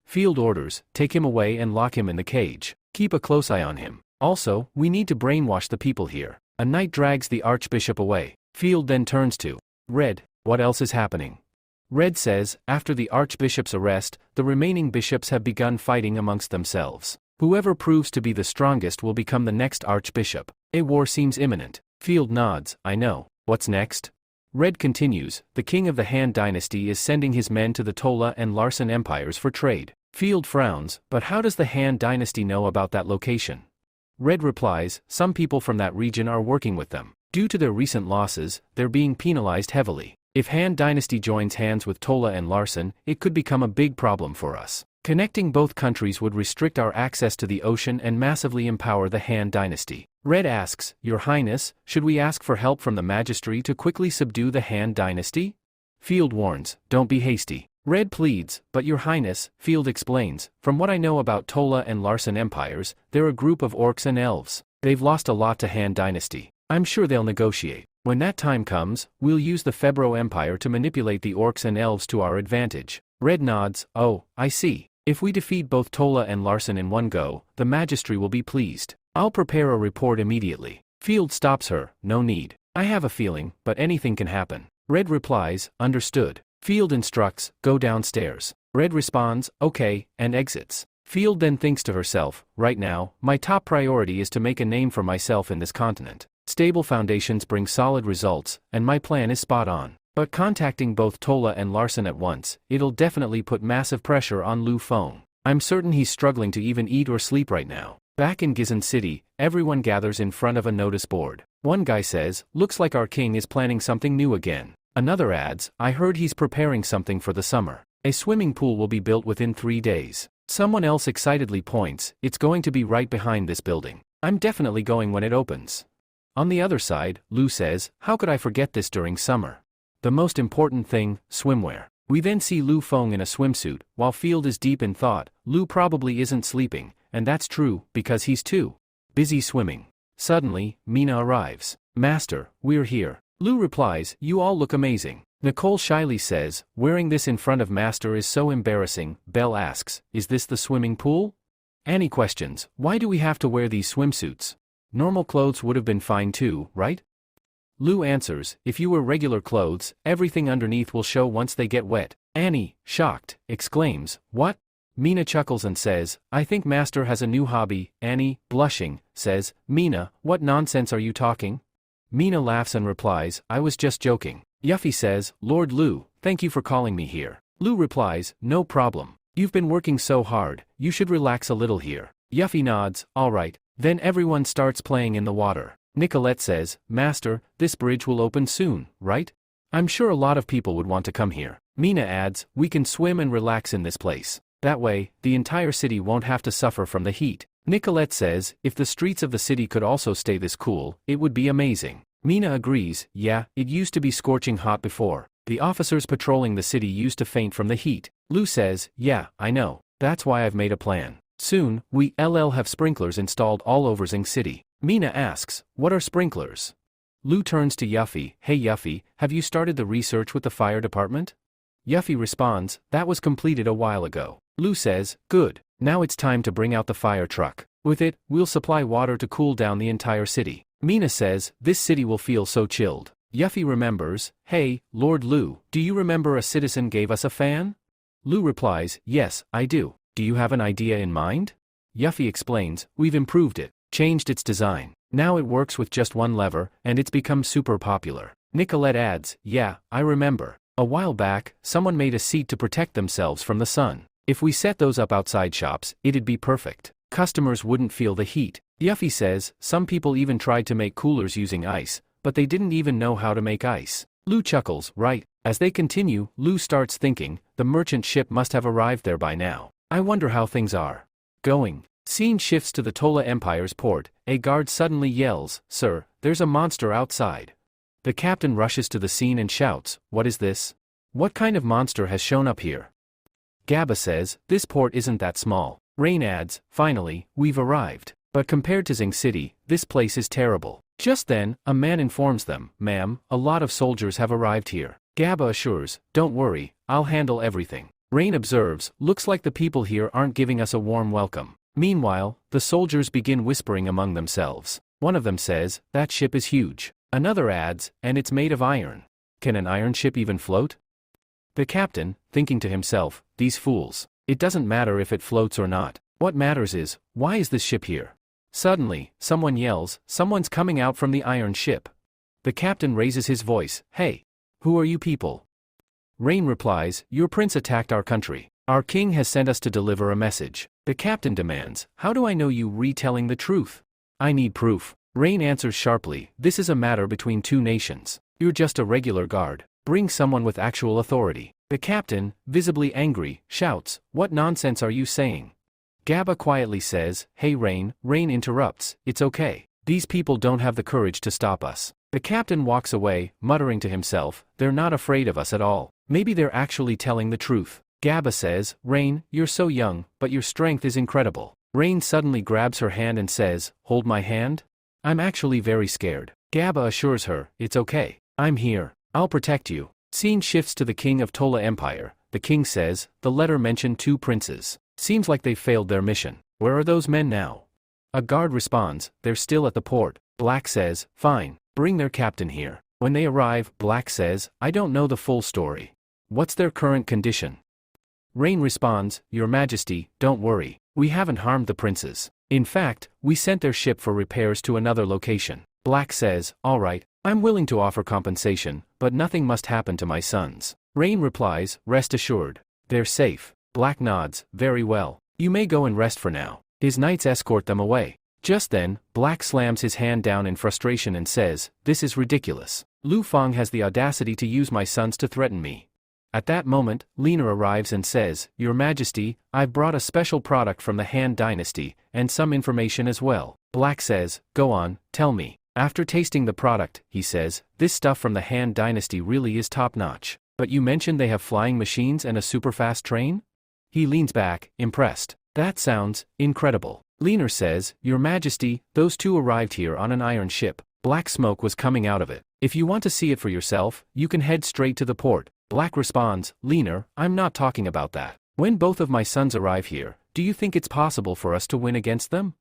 Field orders, take him away and lock him in the cage. Keep a close eye on him. Also, we need to brainwash the people here. A knight drags the Archbishop away. Field then turns to Red, what else is happening? Red says, after the Archbishop's arrest, the remaining bishops have begun fighting amongst themselves. Whoever proves to be the strongest will become the next Archbishop. A war seems imminent. Field nods, I know. What's next? Red continues, the king of the Han dynasty is sending his men to the Tola and Larson empires for trade. Field frowns, but how does the Han dynasty know about that location? Red replies, some people from that region are working with them. Due to their recent losses, they're being penalized heavily. If Han dynasty joins hands with Tola and Larson, it could become a big problem for us. Connecting both countries would restrict our access to the ocean and massively empower the Han dynasty. Red asks, Your Highness, should we ask for help from the Magistracy to quickly subdue the Han dynasty? Field warns, don't be hasty. Red pleads, but Your Highness, Field explains, from what I know about Tola and Larson empires, they're a group of orcs and elves. They've lost a lot to Han dynasty. I'm sure they'll negotiate. When that time comes, we'll use the Febro Empire to manipulate the orcs and elves to our advantage. Red nods, oh, I see. If we defeat both Tola and Larson in one go, the Magistry will be pleased. I'll prepare a report immediately. Field stops her, no need. I have a feeling, but anything can happen. Red replies, understood. Field instructs, go downstairs. Red responds, okay, and exits. Field then thinks to herself, right now, my top priority is to make a name for myself in this continent. Stable foundations bring solid results, and my plan is spot on. But contacting both Tola and Larson at once, it'll definitely put massive pressure on Lu Feng. I'm certain he's struggling to even eat or sleep right now. Back in Gizan City, everyone gathers in front of a notice board. One guy says, looks like our king is planning something new again. Another adds, I heard he's preparing something for the summer. A swimming pool will be built within 3 days. Someone else excitedly points, it's going to be right behind this building. I'm definitely going when it opens. On the other side, Lu says, how could I forget this during summer? The most important thing, swimwear. We then see Lu Feng in a swimsuit, while Field is deep in thought. Lu probably isn't sleeping, and that's true, because he's too busy swimming. Suddenly, Mina arrives. Master, we're here. Lu replies, you all look amazing. Nicole shyly says, wearing this in front of Master is so embarrassing. Belle asks, is this the swimming pool? Annie questions, why do we have to wear these swimsuits? Normal clothes would have been fine too, right? Lu answers, if you wear regular clothes, everything underneath will show once they get wet. Annie, shocked, exclaims, what? Mina chuckles and says, I think Master has a new hobby. Annie, blushing, says, Mina, what nonsense are you talking? Mina laughs and replies, I was just joking. Yuffie says, Lord Lu, thank you for calling me here. Lu replies, no problem. You've been working so hard, you should relax a little here. Yuffie nods, alright. Then everyone starts playing in the water. Nicolette says, Master, this bridge will open soon, right? I'm sure a lot of people would want to come here. Mina adds, we can swim and relax in this place. That way, the entire city won't have to suffer from the heat. Nicolette says, if the streets of the city could also stay this cool, it would be amazing. Mina agrees, yeah, it used to be scorching hot before. The officers patrolling the city used to faint from the heat. Lu says, yeah, I know. That's why I've made a plan. Soon, we'll have sprinklers installed all over Zing City. Mina asks, what are sprinklers? Lu turns to Yuffie, hey Yuffie, have you started the research with the fire department? Yuffie responds, that was completed a while ago. Lu says, good, now it's time to bring out the fire truck. With it, we'll supply water to cool down the entire city. Mina says, this city will feel so chilled. Yuffie remembers, hey, Lord Lu, do you remember a citizen gave us a fan? Lu replies, yes, I do. Do you have an idea in mind? Yuffie explains, we've improved it, changed its design. Now it works with just one lever, and it's become super popular. Nicolette adds, yeah, I remember. A while back, someone made a seat to protect themselves from the sun. If we set those up outside shops, it'd be perfect. Customers wouldn't feel the heat. Yuffie says, some people even tried to make coolers using ice, but they didn't even know how to make ice. Lu chuckles, right. As they continue, Lu starts thinking, the merchant ship must have arrived there by now. I wonder how things are going. Scene shifts to the Tola Empire's port. A guard suddenly yells, sir, there's a monster outside. The captain rushes to the scene and shouts, what is this? What kind of monster has shown up here? Gabba says, this port isn't that small. Rain adds, finally, we've arrived. But compared to Zing City, this place is terrible. Just then, a man informs them, ma'am, a lot of soldiers have arrived here. Gabba assures, don't worry, I'll handle everything. Rain observes, looks like the people here aren't giving us a warm welcome. Meanwhile, the soldiers begin whispering among themselves. One of them says, that ship is huge. Another adds, and it's made of iron. Can an iron ship even float? The captain, thinking to himself, these fools. It doesn't matter if it floats or not. What matters is, why is this ship here? Suddenly, someone yells, someone's coming out from the iron ship. The captain raises his voice, hey, who are you people? Rain replies, your prince attacked our country. Our king has sent us to deliver a message. The captain demands, how do I know you retelling the truth? I need proof. Rain answers sharply, this is a matter between two nations. You're just a regular guard. Bring someone with actual authority. The captain, visibly angry, shouts, what nonsense are you saying? Gabba quietly says, hey Rain. Rain interrupts, it's okay. These people don't have the courage to stop us. The captain walks away, muttering to himself, they're not afraid of us at all. Maybe they're actually telling the truth. Gabba says, Rain, you're so young, but your strength is incredible. Rain suddenly grabs her hand and says, hold my hand? I'm actually very scared. Gaba assures her, it's okay. I'm here. I'll protect you. Scene shifts to the king of Tola Empire. The king says, the letter mentioned 2 princes. Seems like they've failed their mission. Where are those men now? A guard responds, they're still at the port. Black says, fine, bring their captain here. When they arrive, Black says, I don't know the full story. What's their current condition? Rain responds, Your Majesty, don't worry. We haven't harmed the princes. In fact, we sent their ship for repairs to another location. Black says, all right, I'm willing to offer compensation, but nothing must happen to my sons. Rain replies, rest assured. They're safe. Black nods, very well. You may go and rest for now. His knights escort them away. Just then, Black slams his hand down in frustration and says, this is ridiculous. Lu Fang has the audacity to use my sons to threaten me. At that moment, Lina arrives and says, Your Majesty, I've brought a special product from the Han Dynasty, and some information as well. Black says, go on, tell me. After tasting the product, he says, this stuff from the Han Dynasty really is top-notch. But you mentioned they have flying machines and a super-fast train? He leans back, impressed. That sounds incredible. Lina says, Your Majesty, those 2 arrived here on an iron ship. Black smoke was coming out of it. If you want to see it for yourself, you can head straight to the port. Black responds, Lina, I'm not talking about that. When both of my sons arrive here, do you think it's possible for us to win against them?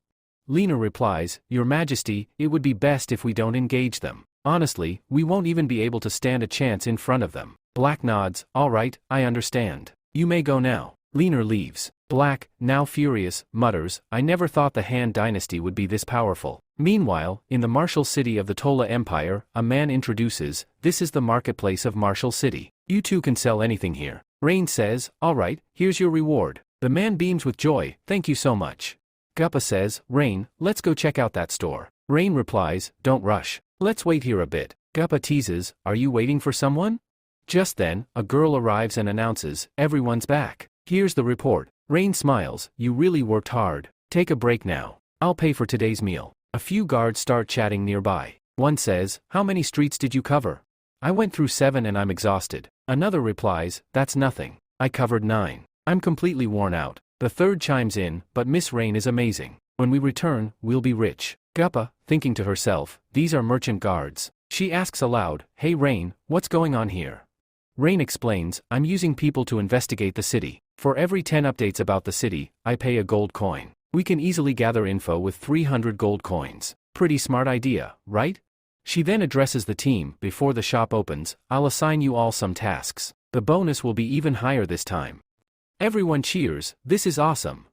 Lina replies, Your Majesty, it would be best if we don't engage them. Honestly, we won't even be able to stand a chance in front of them. Black nods, all right, I understand. You may go now. Lina leaves. Black, now furious, mutters, I never thought the Han Dynasty would be this powerful. Meanwhile, in the martial city of the Tola Empire, a man introduces, this is the marketplace of Martial City. You 2 can sell anything here. Rain says, all right, here's your reward. The man beams with joy, thank you so much. Guppa says, Rain, let's go check out that store. Rain replies, don't rush. Let's wait here a bit. Guppa teases, are you waiting for someone? Just then, a girl arrives and announces, everyone's back. Here's the report. Rain smiles, you really worked hard. Take a break now. I'll pay for today's meal. A few guards start chatting nearby. One says, how many streets did you cover? I went through 7 and I'm exhausted. Another replies, that's nothing. I covered 9. I'm completely worn out. The third chimes in, but Miss Rain is amazing. When we return, we'll be rich. Guppa, thinking to herself, these are merchant guards. She asks aloud, hey Rain, what's going on here? Rain explains, I'm using people to investigate the city. For every 10 updates about the city, I pay a gold coin. We can easily gather info with 300 gold coins. Pretty smart idea, right? She then addresses the team, before the shop opens, I'll assign you all some tasks. The bonus will be even higher this time. Everyone cheers, this is awesome.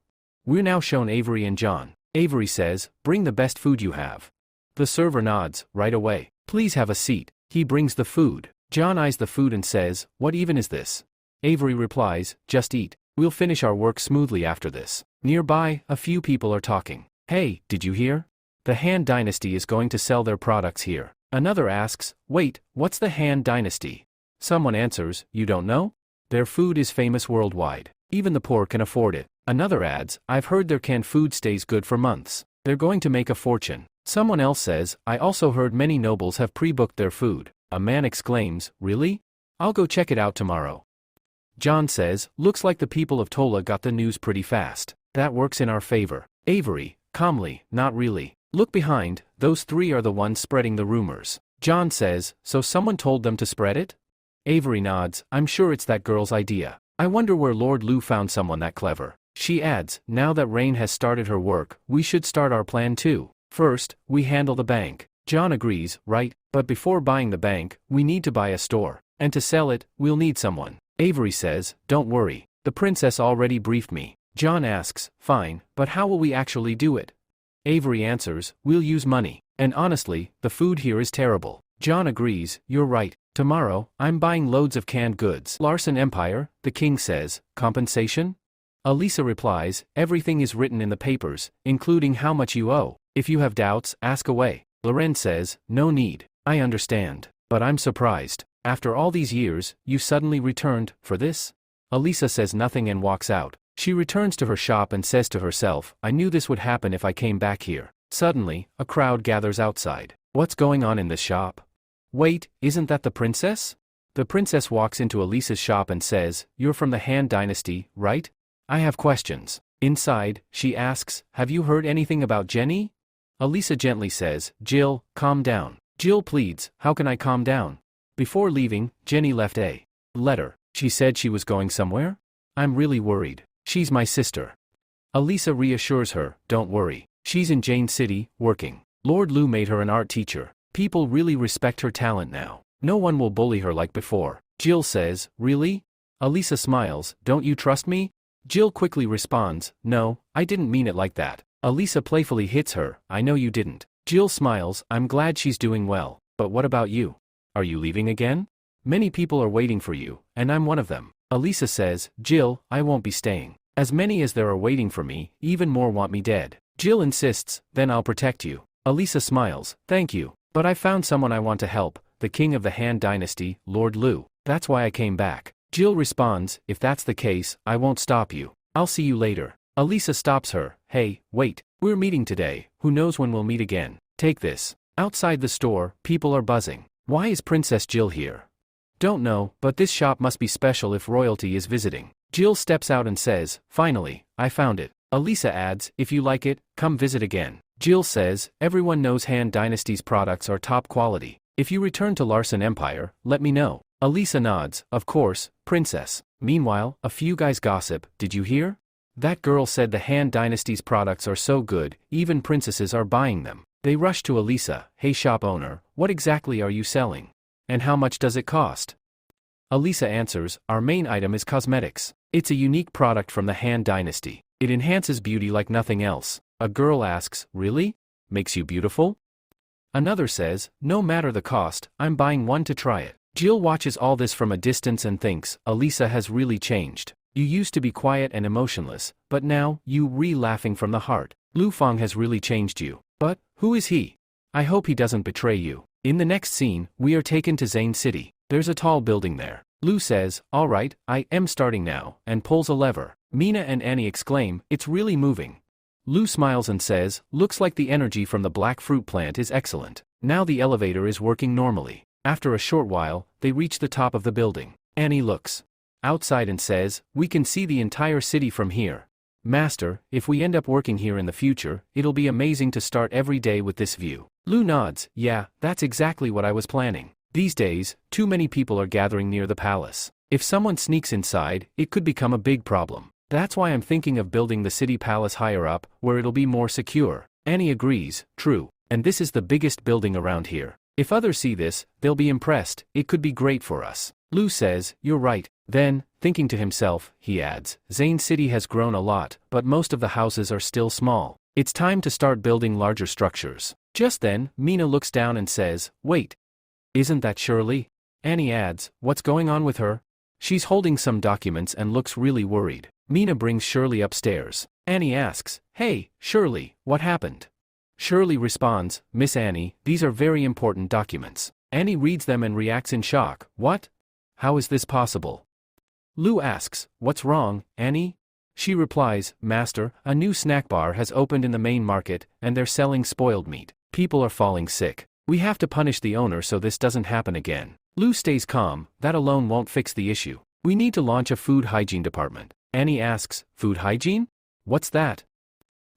We're now shown Avery and John. Avery says, bring the best food you have. The server nods, right away. Please have a seat. He brings the food. John eyes the food and says, what even is this? Avery replies, just eat. We'll finish our work smoothly after this. Nearby, a few people are talking. Hey, did you hear? The Han Dynasty is going to sell their products here. Another asks, wait, what's the Han Dynasty? Someone answers, you don't know? Their food is famous worldwide. Even the poor can afford it. Another adds, I've heard their canned food stays good for months. They're going to make a fortune. Someone else says, I also heard many nobles have pre-booked their food. A man exclaims, really? I'll go check it out tomorrow. John says, looks like the people of Tola got the news pretty fast. That works in our favor. Avery, calmly, not really. Look behind, those 3 are the ones spreading the rumors. John says, so someone told them to spread it? Avery nods, I'm sure it's that girl's idea. I wonder where Lord Lu found someone that clever. She adds, now that Rain has started her work, we should start our plan too. First, we handle the bank. John agrees, right, but before buying the bank, we need to buy a store. And to sell it, we'll need someone. Avery says, don't worry, the princess already briefed me. John asks, fine, but how will we actually do it? Avery answers, we'll use money. And honestly, the food here is terrible. John agrees, you're right. Tomorrow, I'm buying loads of canned goods. Larson Empire, the king says, compensation? Elisa replies, everything is written in the papers, including how much you owe. If you have doubts, ask away. Loren says, no need. I understand. But I'm surprised. After all these years, you suddenly returned, for this? Elisa says nothing and walks out. She returns to her shop and says to herself, I knew this would happen if I came back here. Suddenly, a crowd gathers outside. What's going on in this shop? Wait, isn't that the princess? The princess walks into Elisa's shop and says, you're from the Han Dynasty, right? I have questions. Inside, she asks, have you heard anything about Jenny? Alisa gently says, Jill, calm down. Jill pleads, how can I calm down? Before leaving, Jenny left a letter. She said she was going somewhere? I'm really worried. She's my sister. Alisa reassures her, don't worry. She's in Jane City, working. Lord Lu made her an art teacher. People really respect her talent now. No one will bully her like before. Jill says, really? Alisa smiles, don't you trust me? Jill quickly responds, no, I didn't mean it like that. Alisa playfully hits her, I know you didn't. Jill smiles, I'm glad she's doing well. But what about you? Are you leaving again? Many people are waiting for you, and I'm one of them. Alisa says, Jill, I won't be staying. As many as there are waiting for me, even more want me dead. Jill insists, then I'll protect you. Alisa smiles, thank you. But I found someone I want to help, the king of the Han Dynasty, Lord Lu. That's why I came back. Jill responds, if that's the case, I won't stop you. I'll see you later. Alisa stops her, hey, wait, we're meeting today, who knows when we'll meet again. Take this. Outside the store, people are buzzing. Why is Princess Jill here? Don't know, but this shop must be special if royalty is visiting. Jill steps out and says, finally, I found it. Alisa adds, if you like it, come visit again. Jill says, everyone knows Han Dynasty's products are top quality. If you return to Larson Empire, let me know. Alisa nods, of course, princess. Meanwhile, a few guys gossip, did you hear? That girl said the Han Dynasty's products are so good, even princesses are buying them. They rush to Alisa, hey shop owner, what exactly are you selling? And how much does it cost? Alisa answers, our main item is cosmetics. It's a unique product from the Han Dynasty. It enhances beauty like nothing else. A girl asks, really? Makes you beautiful? Another says, no matter the cost, I'm buying one to try it. Jill watches all this from a distance and thinks, Alisa has really changed. You used to be quiet and emotionless, but now, you laughing from the heart. Lu Feng has really changed you. But, who is he? I hope he doesn't betray you. In the next scene, we are taken to Zane City. There's a tall building there. Lu says, alright, I am starting now, and pulls a lever. Mina and Annie exclaim, it's really moving. Lu smiles and says, looks like the energy from the black fruit plant is excellent. Now the elevator is working normally. After a short while, they reach the top of the building. Annie looks outside and says, we can see the entire city from here. Master, if we end up working here in the future, it'll be amazing to start every day with this view. Lu nods, yeah, that's exactly what I was planning. These days, too many people are gathering near the palace. If someone sneaks inside, it could become a big problem. That's why I'm thinking of building the city palace higher up, where it'll be more secure. Annie agrees, true. And this is the biggest building around here. If others see this, they'll be impressed, it could be great for us. Lu says, you're right. Then, thinking to himself, he adds, Zane City has grown a lot, but most of the houses are still small. It's time to start building larger structures. Just then, Mina looks down and says, wait. Isn't that Shirley? Annie adds, what's going on with her? She's holding some documents and looks really worried. Mina brings Shirley upstairs. Annie asks, hey, Shirley, what happened? Shirley responds, Miss Annie, these are very important documents. Annie reads them and reacts in shock. What? How is this possible? Lu asks, what's wrong, Annie? She replies, Master, a new snack bar has opened in the main market, and they're selling spoiled meat. People are falling sick. We have to punish the owner so this doesn't happen again. Lu stays calm, that alone won't fix the issue. We need to launch a food hygiene department. Annie asks, food hygiene? What's that?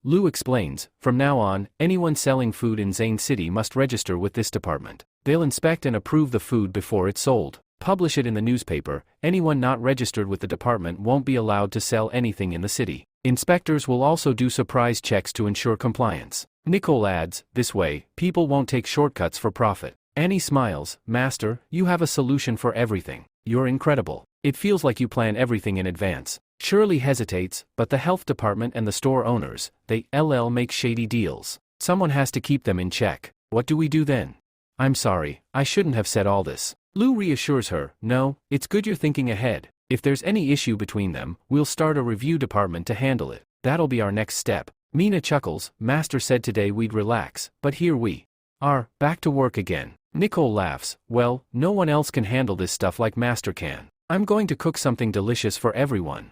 Lu explains, from now on, anyone selling food in Zane City must register with this department. They'll inspect and approve the food before it's sold. Publish it in the newspaper. Anyone not registered with the department won't be allowed to sell anything in the city. Inspectors will also do surprise checks to ensure compliance. Nicole adds, this way, people won't take shortcuts for profit. Annie smiles, Master, you have a solution for everything. You're incredible. It feels like you plan everything in advance. Shirley hesitates, but the health department and the store owners, they make shady deals. Someone has to keep them in check. What do we do then? I'm sorry, I shouldn't have said all this. Lu reassures her, no, it's good you're thinking ahead. If there's any issue between them, we'll start a review department to handle it. That'll be our next step. Mina chuckles, Master said today we'd relax, but here we are, back to work again. Nicole laughs, well, no one else can handle this stuff like Master can. I'm going to cook something delicious for everyone.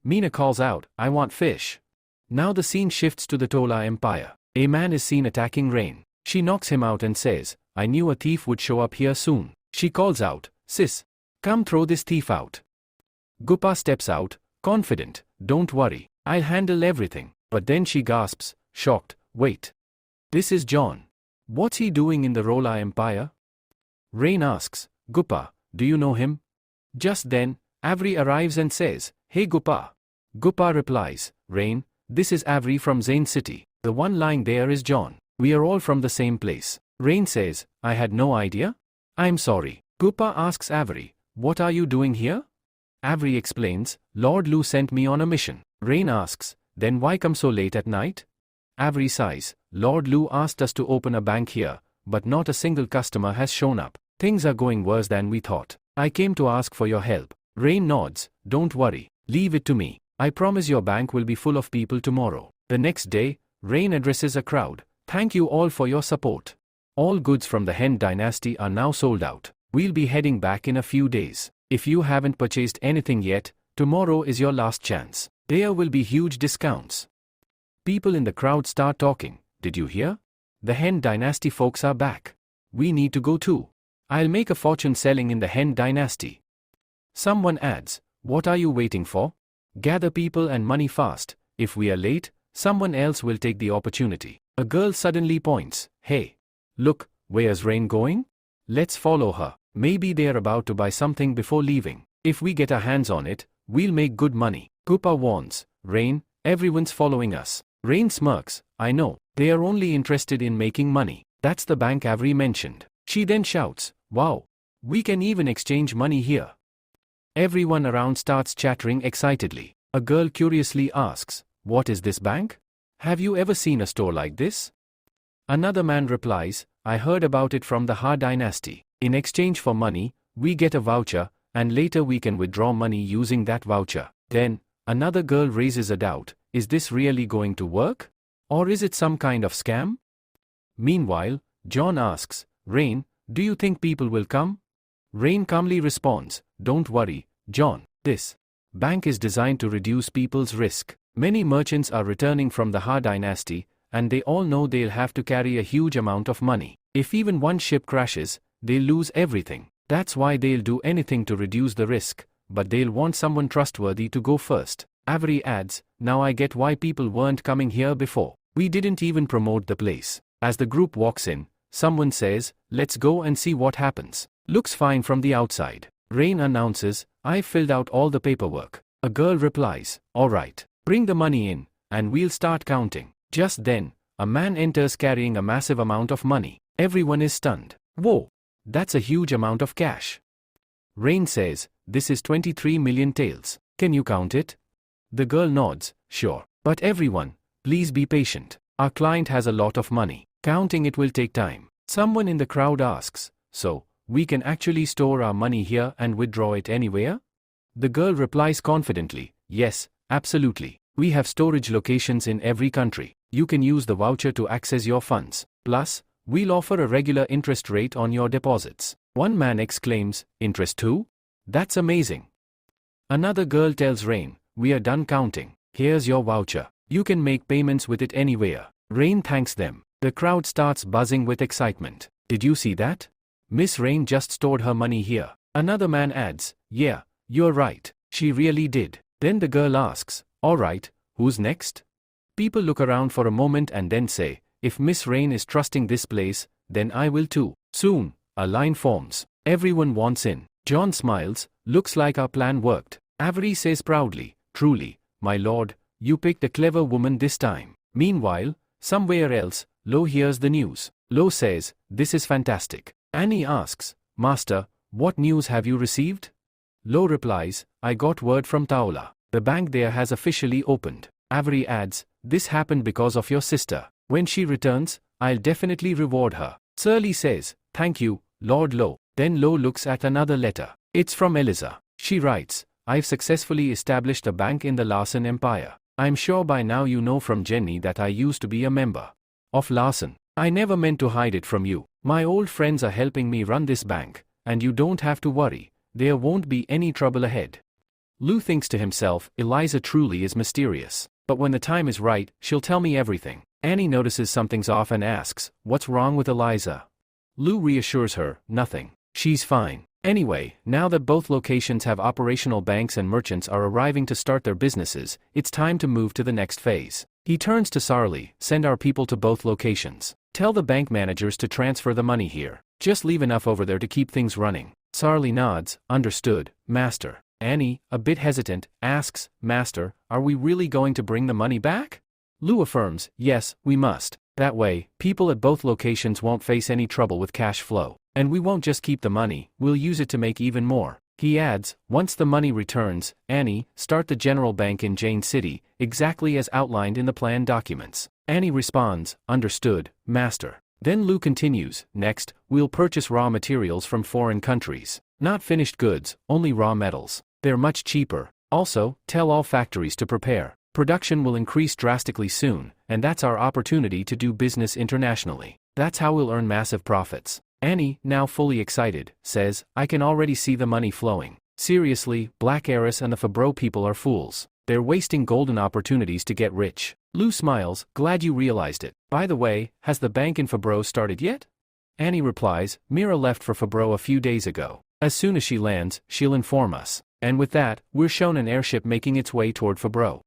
Mina calls out, I want fish. Now the scene shifts to the Tola Empire. A man is seen attacking Rain. She knocks him out and says, I knew a thief would show up here soon. She calls out, sis, come throw this thief out. Gupa steps out, confident, don't worry, I'll handle everything. But then she gasps, shocked, wait. This is John. What's he doing in the Rola Empire? Rain asks, Guppa, do you know him? Just then, Avery arrives and says, Hey Guppa. Guppa replies, Rain, this is Avery from Zain City. The one lying there is John. We are all from the same place. Rain says, I had no idea. I'm sorry. Guppa asks Avery, what are you doing here? Avery explains, Lord Lu sent me on a mission. Rain asks, then why come so late at night? Avery sighs, Lord Lu asked us to open a bank here, but not a single customer has shown up. Things are going worse than we thought. I came to ask for your help. Rain nods, don't worry, leave it to me. I promise your bank will be full of people tomorrow. The next day, Rain addresses a crowd. Thank you all for your support. All goods from the Hen dynasty are now sold out. We'll be heading back in a few days. If you haven't purchased anything yet, tomorrow is your last chance. There will be huge discounts. People in the crowd start talking. Did you hear? The Hen dynasty folks are back. We need to go too. I'll make a fortune selling in the Hen dynasty. Someone adds, what are you waiting for? Gather people and money fast. If we are late, someone else will take the opportunity. A girl suddenly points, hey. Look, where's Rain going? Let's follow her. Maybe they're about to buy something before leaving. If we get our hands on it, we'll make good money. Guppa warns, Rain, everyone's following us. Rain smirks, I know, they are only interested in making money. That's the bank Avery mentioned. She then shouts, wow, we can even exchange money here. Everyone around starts chattering excitedly. A girl curiously asks, what is this bank? Have you ever seen a store like this? Another man replies, I heard about it from the Ha dynasty. In exchange for money, we get a voucher, and later we can withdraw money using that voucher. Then, another girl raises a doubt, is this really going to work? Or is it some kind of scam? Meanwhile, John asks, Rain, do you think people will come? Rain calmly responds, don't worry, John, this bank is designed to reduce people's risk. Many merchants are returning from the Ha dynasty, and they all know they'll have to carry a huge amount of money. If even one ship crashes, they'll lose everything. That's why they'll do anything to reduce the risk, but they'll want someone trustworthy to go first. Avery adds, now I get why people weren't coming here before. We didn't even promote the place. As the group walks in, someone says, let's go and see what happens. Looks fine from the outside. Rain announces, I've filled out all the paperwork. A girl replies, alright, bring the money in, and we'll start counting. Just then, a man enters carrying a massive amount of money. Everyone is stunned. Whoa, that's a huge amount of cash. Rain says, this is 23 million taels. Can you count it? The girl nods, sure. But everyone, please be patient. Our client has a lot of money. Counting it will take time. Someone in the crowd asks, so, we can actually store our money here and withdraw it anywhere? The girl replies confidently, yes, absolutely. We have storage locations in every country. You can use the voucher to access your funds. Plus, we'll offer a regular interest rate on your deposits. One man exclaims, interest too? That's amazing. Another girl tells Rain, we are done counting. Here's your voucher. You can make payments with it anywhere. Rain thanks them. The crowd starts buzzing with excitement. Did you see that? Miss Rain just stored her money here. Another man adds, yeah, you're right. She really did. Then the girl asks, alright, who's next? People look around for a moment and then say, if Miss Rain is trusting this place, then I will too. Soon, a line forms. Everyone wants in. John smiles, looks like our plan worked. Avery says proudly, truly, my lord, you picked a clever woman this time. Meanwhile, somewhere else, Lo hears the news. Lo says, this is fantastic. Annie asks, Master, what news have you received? Lo replies, I got word from Taola. The bank there has officially opened. Avery adds, this happened because of your sister. When she returns, I'll definitely reward her. Surly says, thank you, Lord Lo. Then Lo looks at another letter. It's from Eliza. She writes, I've successfully established a bank in the Larsen Empire. I'm sure by now you know from Jenny that I used to be a member of Larsen. I never meant to hide it from you. My old friends are helping me run this bank, and you don't have to worry. There won't be any trouble ahead. Lou thinks to himself, Eliza truly is mysterious. But when the time is right, she'll tell me everything. Annie notices something's off and asks, what's wrong with Eliza? Lou reassures her, nothing. She's fine. Anyway, now that both locations have operational banks and merchants are arriving to start their businesses, it's time to move to the next phase. He turns to Sarli, send our people to both locations. Tell the bank managers to transfer the money here. Just leave enough over there to keep things running. Sarli nods, understood, Master. Annie, a bit hesitant, asks, Master, are we really going to bring the money back? Lu affirms, yes, we must. That way, people at both locations won't face any trouble with cash flow. And we won't just keep the money, we'll use it to make even more. He adds, once the money returns, Annie, start the general bank in Jane City, exactly as outlined in the plan documents. Annie responds, understood, Master. Then Lu continues, next, we'll purchase raw materials from foreign countries. Not finished goods, only raw metals. They're much cheaper. Also, tell all factories to prepare. Production will increase drastically soon, and that's our opportunity to do business internationally. That's how we'll earn massive profits. Annie, now fully excited, says, I can already see the money flowing. Seriously, Black Heiress and the Fabreau people are fools. They're wasting golden opportunities to get rich. Lu smiles, glad you realized it. By the way, has the bank in Fabreau started yet? Annie replies, Mira left for Fabreau a few days ago. As soon as she lands, she'll inform us. And with that, we're shown an airship making its way toward Fabreau.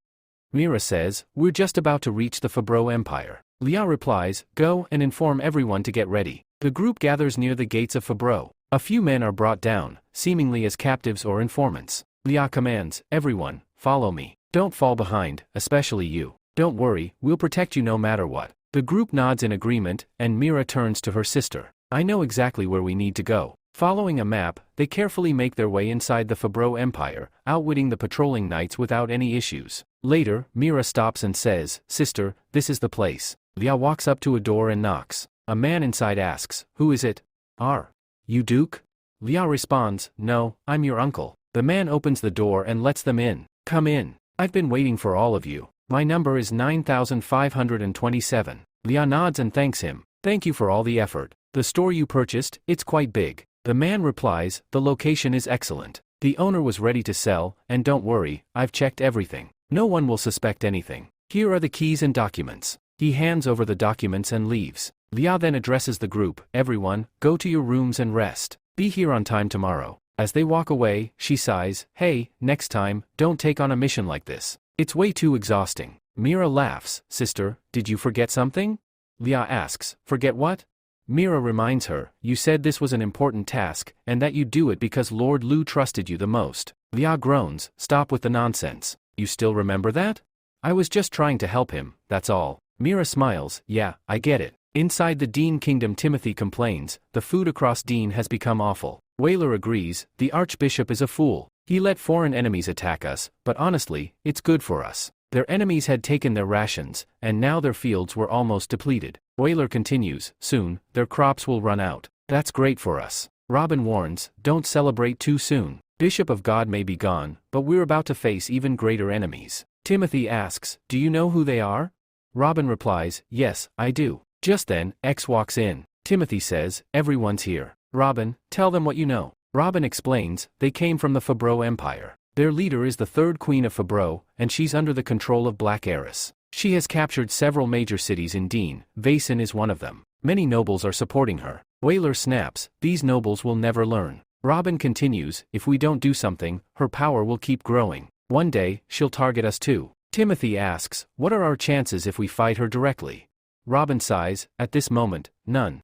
Mira says, we're just about to reach the Fabreau Empire. Lia replies, go and inform everyone to get ready. The group gathers near the gates of Fabreau. A few men are brought down, seemingly as captives or informants. Lia commands, everyone, follow me. Don't fall behind, especially you. Don't worry, we'll protect you no matter what. The group nods in agreement, and Mira turns to her sister. I know exactly where we need to go. Following a map, they carefully make their way inside the Fabreau Empire, outwitting the patrolling knights without any issues. Later, Mira stops and says, Sister, this is the place. Lia walks up to a door and knocks. A man inside asks, who is it? Are you Duke? Lia responds, no, I'm your uncle. The man opens the door and lets them in. Come in. I've been waiting for all of you. My number is 9527. Lia nods and thanks him. Thank you for all the effort. The store you purchased, it's quite big. The man replies, the location is excellent. The owner was ready to sell, and don't worry, I've checked everything. No one will suspect anything. Here are the keys and documents. He hands over the documents and leaves. Lia then addresses the group, everyone, go to your rooms and rest. Be here on time tomorrow. As they walk away, she sighs, hey, next time, don't take on a mission like this. It's way too exhausting. Mira laughs, sister, did you forget something? Lia asks, forget what? Mira reminds her, you said this was an important task, and that you'd do it because Lord Lu trusted you the most. Lia groans, stop with the nonsense. You still remember that? I was just trying to help him, that's all. Mira smiles, yeah, I get it. Inside the Dean Kingdom Timothy complains, the food across Dean has become awful. Whaler agrees, the Archbishop is a fool. He let foreign enemies attack us, but honestly, it's good for us. Their enemies had taken their rations, and now their fields were almost depleted. Whaler continues, soon, their crops will run out. That's great for us. Robin warns, don't celebrate too soon. Bishop of God may be gone, but we're about to face even greater enemies. Timothy asks, do you know who they are? Robin replies, yes, I do. Just then, X walks in. Timothy says, everyone's here. Robin, tell them what you know. Robin explains, they came from the Fabreau Empire. Their leader is the third queen of Fabreau, and she's under the control of Black Heiress. She has captured several major cities in Dean. Vaesen is one of them. Many nobles are supporting her. Whaler snaps, these nobles will never learn. Robin continues, if we don't do something, her power will keep growing. One day, she'll target us too. Timothy asks, what are our chances if we fight her directly? Robin sighs, at this moment, none.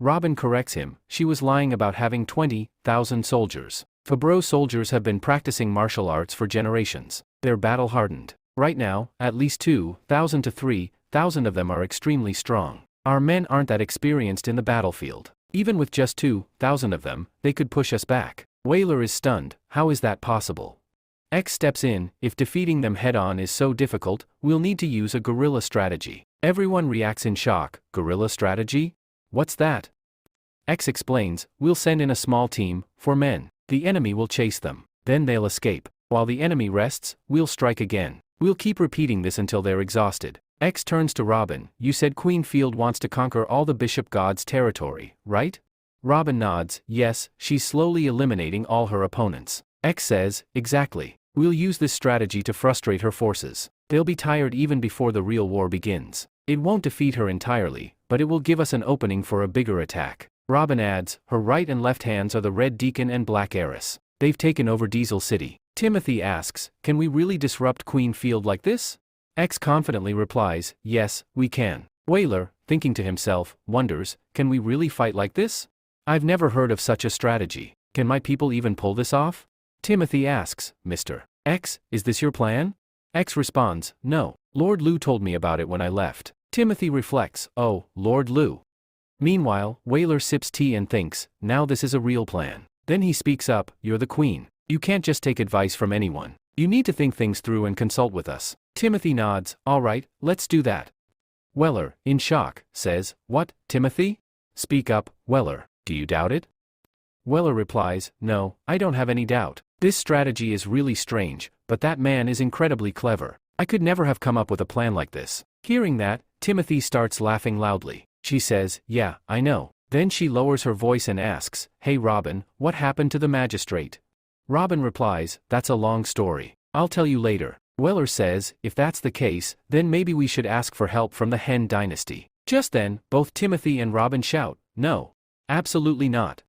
Robin corrects him, she was lying about having 20,000 soldiers. Fabreau soldiers have been practicing martial arts for generations. They're battle-hardened. Right now, at least 2,000 to 3,000 of them are extremely strong. Our men aren't that experienced in the battlefield. Even with just 2,000 of them, they could push us back. Whaler is stunned, how is that possible? X steps in, if defeating them head-on is so difficult, we'll need to use a guerrilla strategy. Everyone reacts in shock, guerrilla strategy? What's that? X explains, we'll send in a small team, 4 men. The enemy will chase them. Then they'll escape. While the enemy rests, we'll strike again. We'll keep repeating this until they're exhausted. X turns to Robin, you said Queen Field wants to conquer all the Bishop God's territory, right? Robin nods, yes, she's slowly eliminating all her opponents. X says, exactly. We'll use this strategy to frustrate her forces. They'll be tired even before the real war begins. It won't defeat her entirely, but it will give us an opening for a bigger attack. Robin adds, her right and left hands are the Red Deacon and Black Heiress. They've taken over Diesel City. Timothy asks, can we really disrupt Queen Field like this? X confidently replies, yes, we can. Whaler, thinking to himself, wonders, can we really fight like this? I've never heard of such a strategy. Can my people even pull this off? Timothy asks, Mr. X, is this your plan? X responds, no, Lord Lu told me about it when I left. Timothy reflects, oh, Lord Lu. Meanwhile, Whaler sips tea and thinks, now this is a real plan. Then he speaks up, you're the queen. You can't just take advice from anyone. You need to think things through and consult with us. Timothy nods, all right, let's do that. Whaler, in shock, says, what, Timothy? Speak up, Whaler, do you doubt it? Whaler replies, no, I don't have any doubt. This strategy is really strange, but that man is incredibly clever. I could never have come up with a plan like this. Hearing that, Timothy starts laughing loudly. She says, yeah, I know. Then she lowers her voice and asks, hey Robin, what happened to the magistrate? Robin replies, that's a long story. I'll tell you later. Whaler says, if that's the case, then maybe we should ask for help from the Hen dynasty. Just then, both Timothy and Robin shout, no. Absolutely not.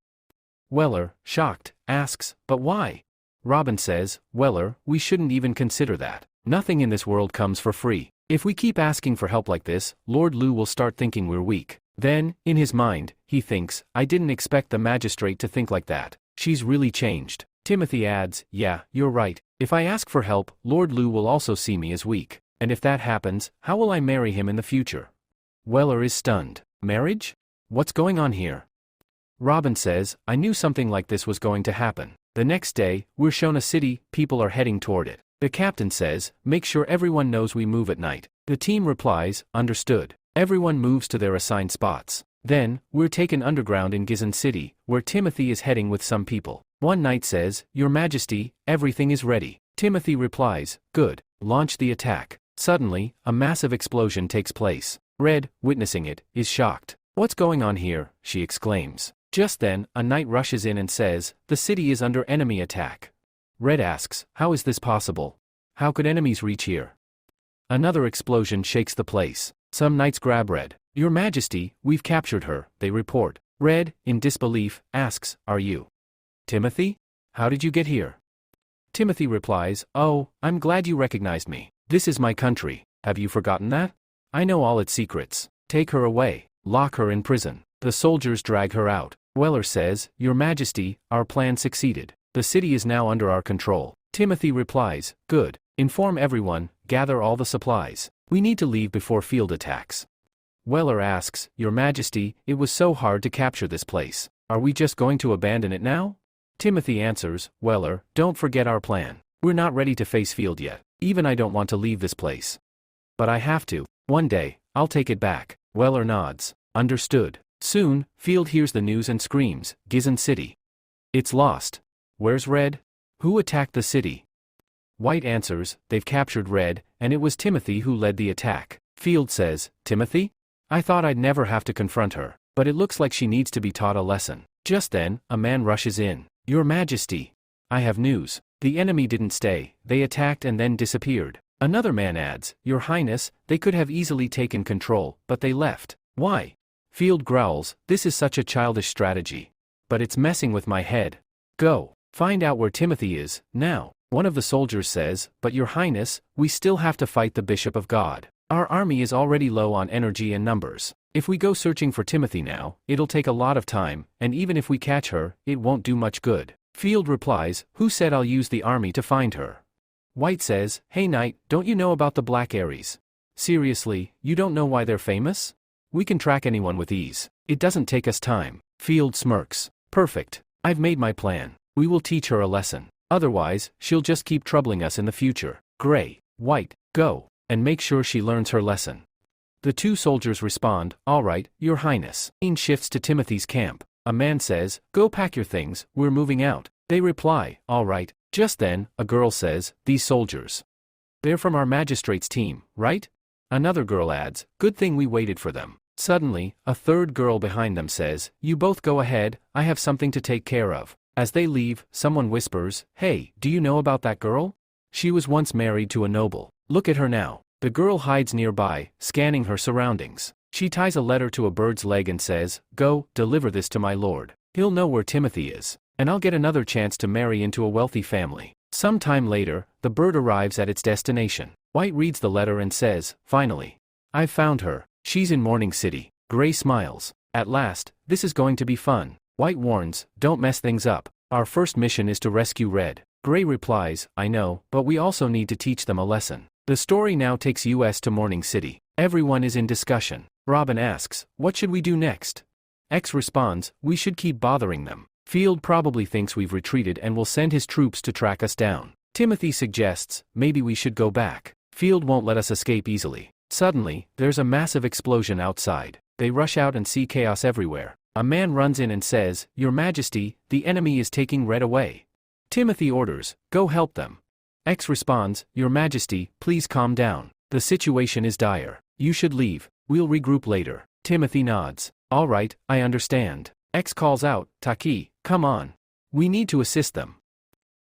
Whaler, shocked, asks, but why? Robin says, Whaler, we shouldn't even consider that. Nothing in this world comes for free. If we keep asking for help like this, Lord Lu will start thinking we're weak. Then, in his mind, he thinks, I didn't expect the magistrate to think like that. She's really changed. Timothy adds, yeah, you're right. If I ask for help, Lord Lu will also see me as weak. And if that happens, how will I marry him in the future? Whaler is stunned. Marriage? What's going on here? Robin says, I knew something like this was going to happen. The next day, we're shown a city, people are heading toward it. The captain says, make sure everyone knows we move at night. The team replies, understood. Everyone moves to their assigned spots. Then, we're taken underground in Gizan City, where Timothy is heading with some people. One knight says, Your Majesty, everything is ready. Timothy replies, good, launch the attack. Suddenly, a massive explosion takes place. Red, witnessing it, is shocked. What's going on here? She exclaims. Just then, a knight rushes in and says, the city is under enemy attack. Red asks, how is this possible? How could enemies reach here? Another explosion shakes the place. Some knights grab Red. Your Majesty, we've captured her, they report. Red, in disbelief, asks, are you Timothy? How did you get here? Timothy replies, oh, I'm glad you recognized me. This is my country. Have you forgotten that? I know all its secrets. Take her away. Lock her in prison. The soldiers drag her out. Whaler says, Your Majesty, our plan succeeded. The city is now under our control. Timothy replies, good. Inform everyone, gather all the supplies. We need to leave before field attacks. Whaler asks, Your Majesty, it was so hard to capture this place. Are we just going to abandon it now? Timothy answers, Whaler, don't forget our plan. We're not ready to face field yet. Even I don't want to leave this place. But I have to. One day, I'll take it back. Whaler nods. Understood. Soon, Field hears the news and screams, Gizan City. It's lost. Where's Red? Who attacked the city? White answers, they've captured Red, and it was Timothy who led the attack. Field says, Timothy? I thought I'd never have to confront her, but it looks like she needs to be taught a lesson. Just then, a man rushes in. Your Majesty. I have news. The enemy didn't stay, they attacked and then disappeared. Another man adds, Your Highness, they could have easily taken control, but they left. Why? Field growls, this is such a childish strategy. But it's messing with my head. Go. Find out where Timothy is, now. One of the soldiers says, But Your Highness, we still have to fight the Bishop of God. Our army is already low on energy and numbers. If we go searching for Timothy now, it'll take a lot of time, and even if we catch her, it won't do much good. Field replies, Who said I'll use the army to find her? White says, Hey Knight, don't you know about the Black Aries? Seriously, you don't know why they're famous? We can track anyone with ease. It doesn't take us time. Field smirks. Perfect. I've made my plan. We will teach her a lesson. Otherwise, she'll just keep troubling us in the future. Gray. White. Go. And make sure she learns her lesson. The two soldiers respond, All right, Your Highness. Scene shifts to Timothy's camp. A man says, Go pack your things, we're moving out. They reply, All right. Just then, a girl says, These soldiers. They're from our magistrate's team, right? Another girl adds, Good thing we waited for them. Suddenly, a third girl behind them says, You both go ahead, I have something to take care of. As they leave, someone whispers, Hey, do you know about that girl? She was once married to a noble. Look at her now. The girl hides nearby, scanning her surroundings. She ties a letter to a bird's leg and says, Go, deliver this to my lord. He'll know where Timothy is. And I'll get another chance to marry into a wealthy family. Some time later, the bird arrives at its destination. White reads the letter and says, finally. I've found her. She's in Morning City. Gray smiles. At last, this is going to be fun. White warns, don't mess things up. Our first mission is to rescue Red. Gray replies, I know, but we also need to teach them a lesson. The story now takes us to Morning City. Everyone is in discussion. Robin asks, what should we do next? X responds, we should keep bothering them. Field probably thinks we've retreated and will send his troops to track us down. Timothy suggests, maybe we should go back. Field won't let us escape easily. Suddenly, there's a massive explosion outside. They rush out and see chaos everywhere. A man runs in and says, Your Majesty, the enemy is taking Red away. Timothy orders, go help them. X responds, Your Majesty, please calm down. The situation is dire. You should leave. We'll regroup later. Timothy nods. All right, I understand. X calls out, Taki, come on. We need to assist them.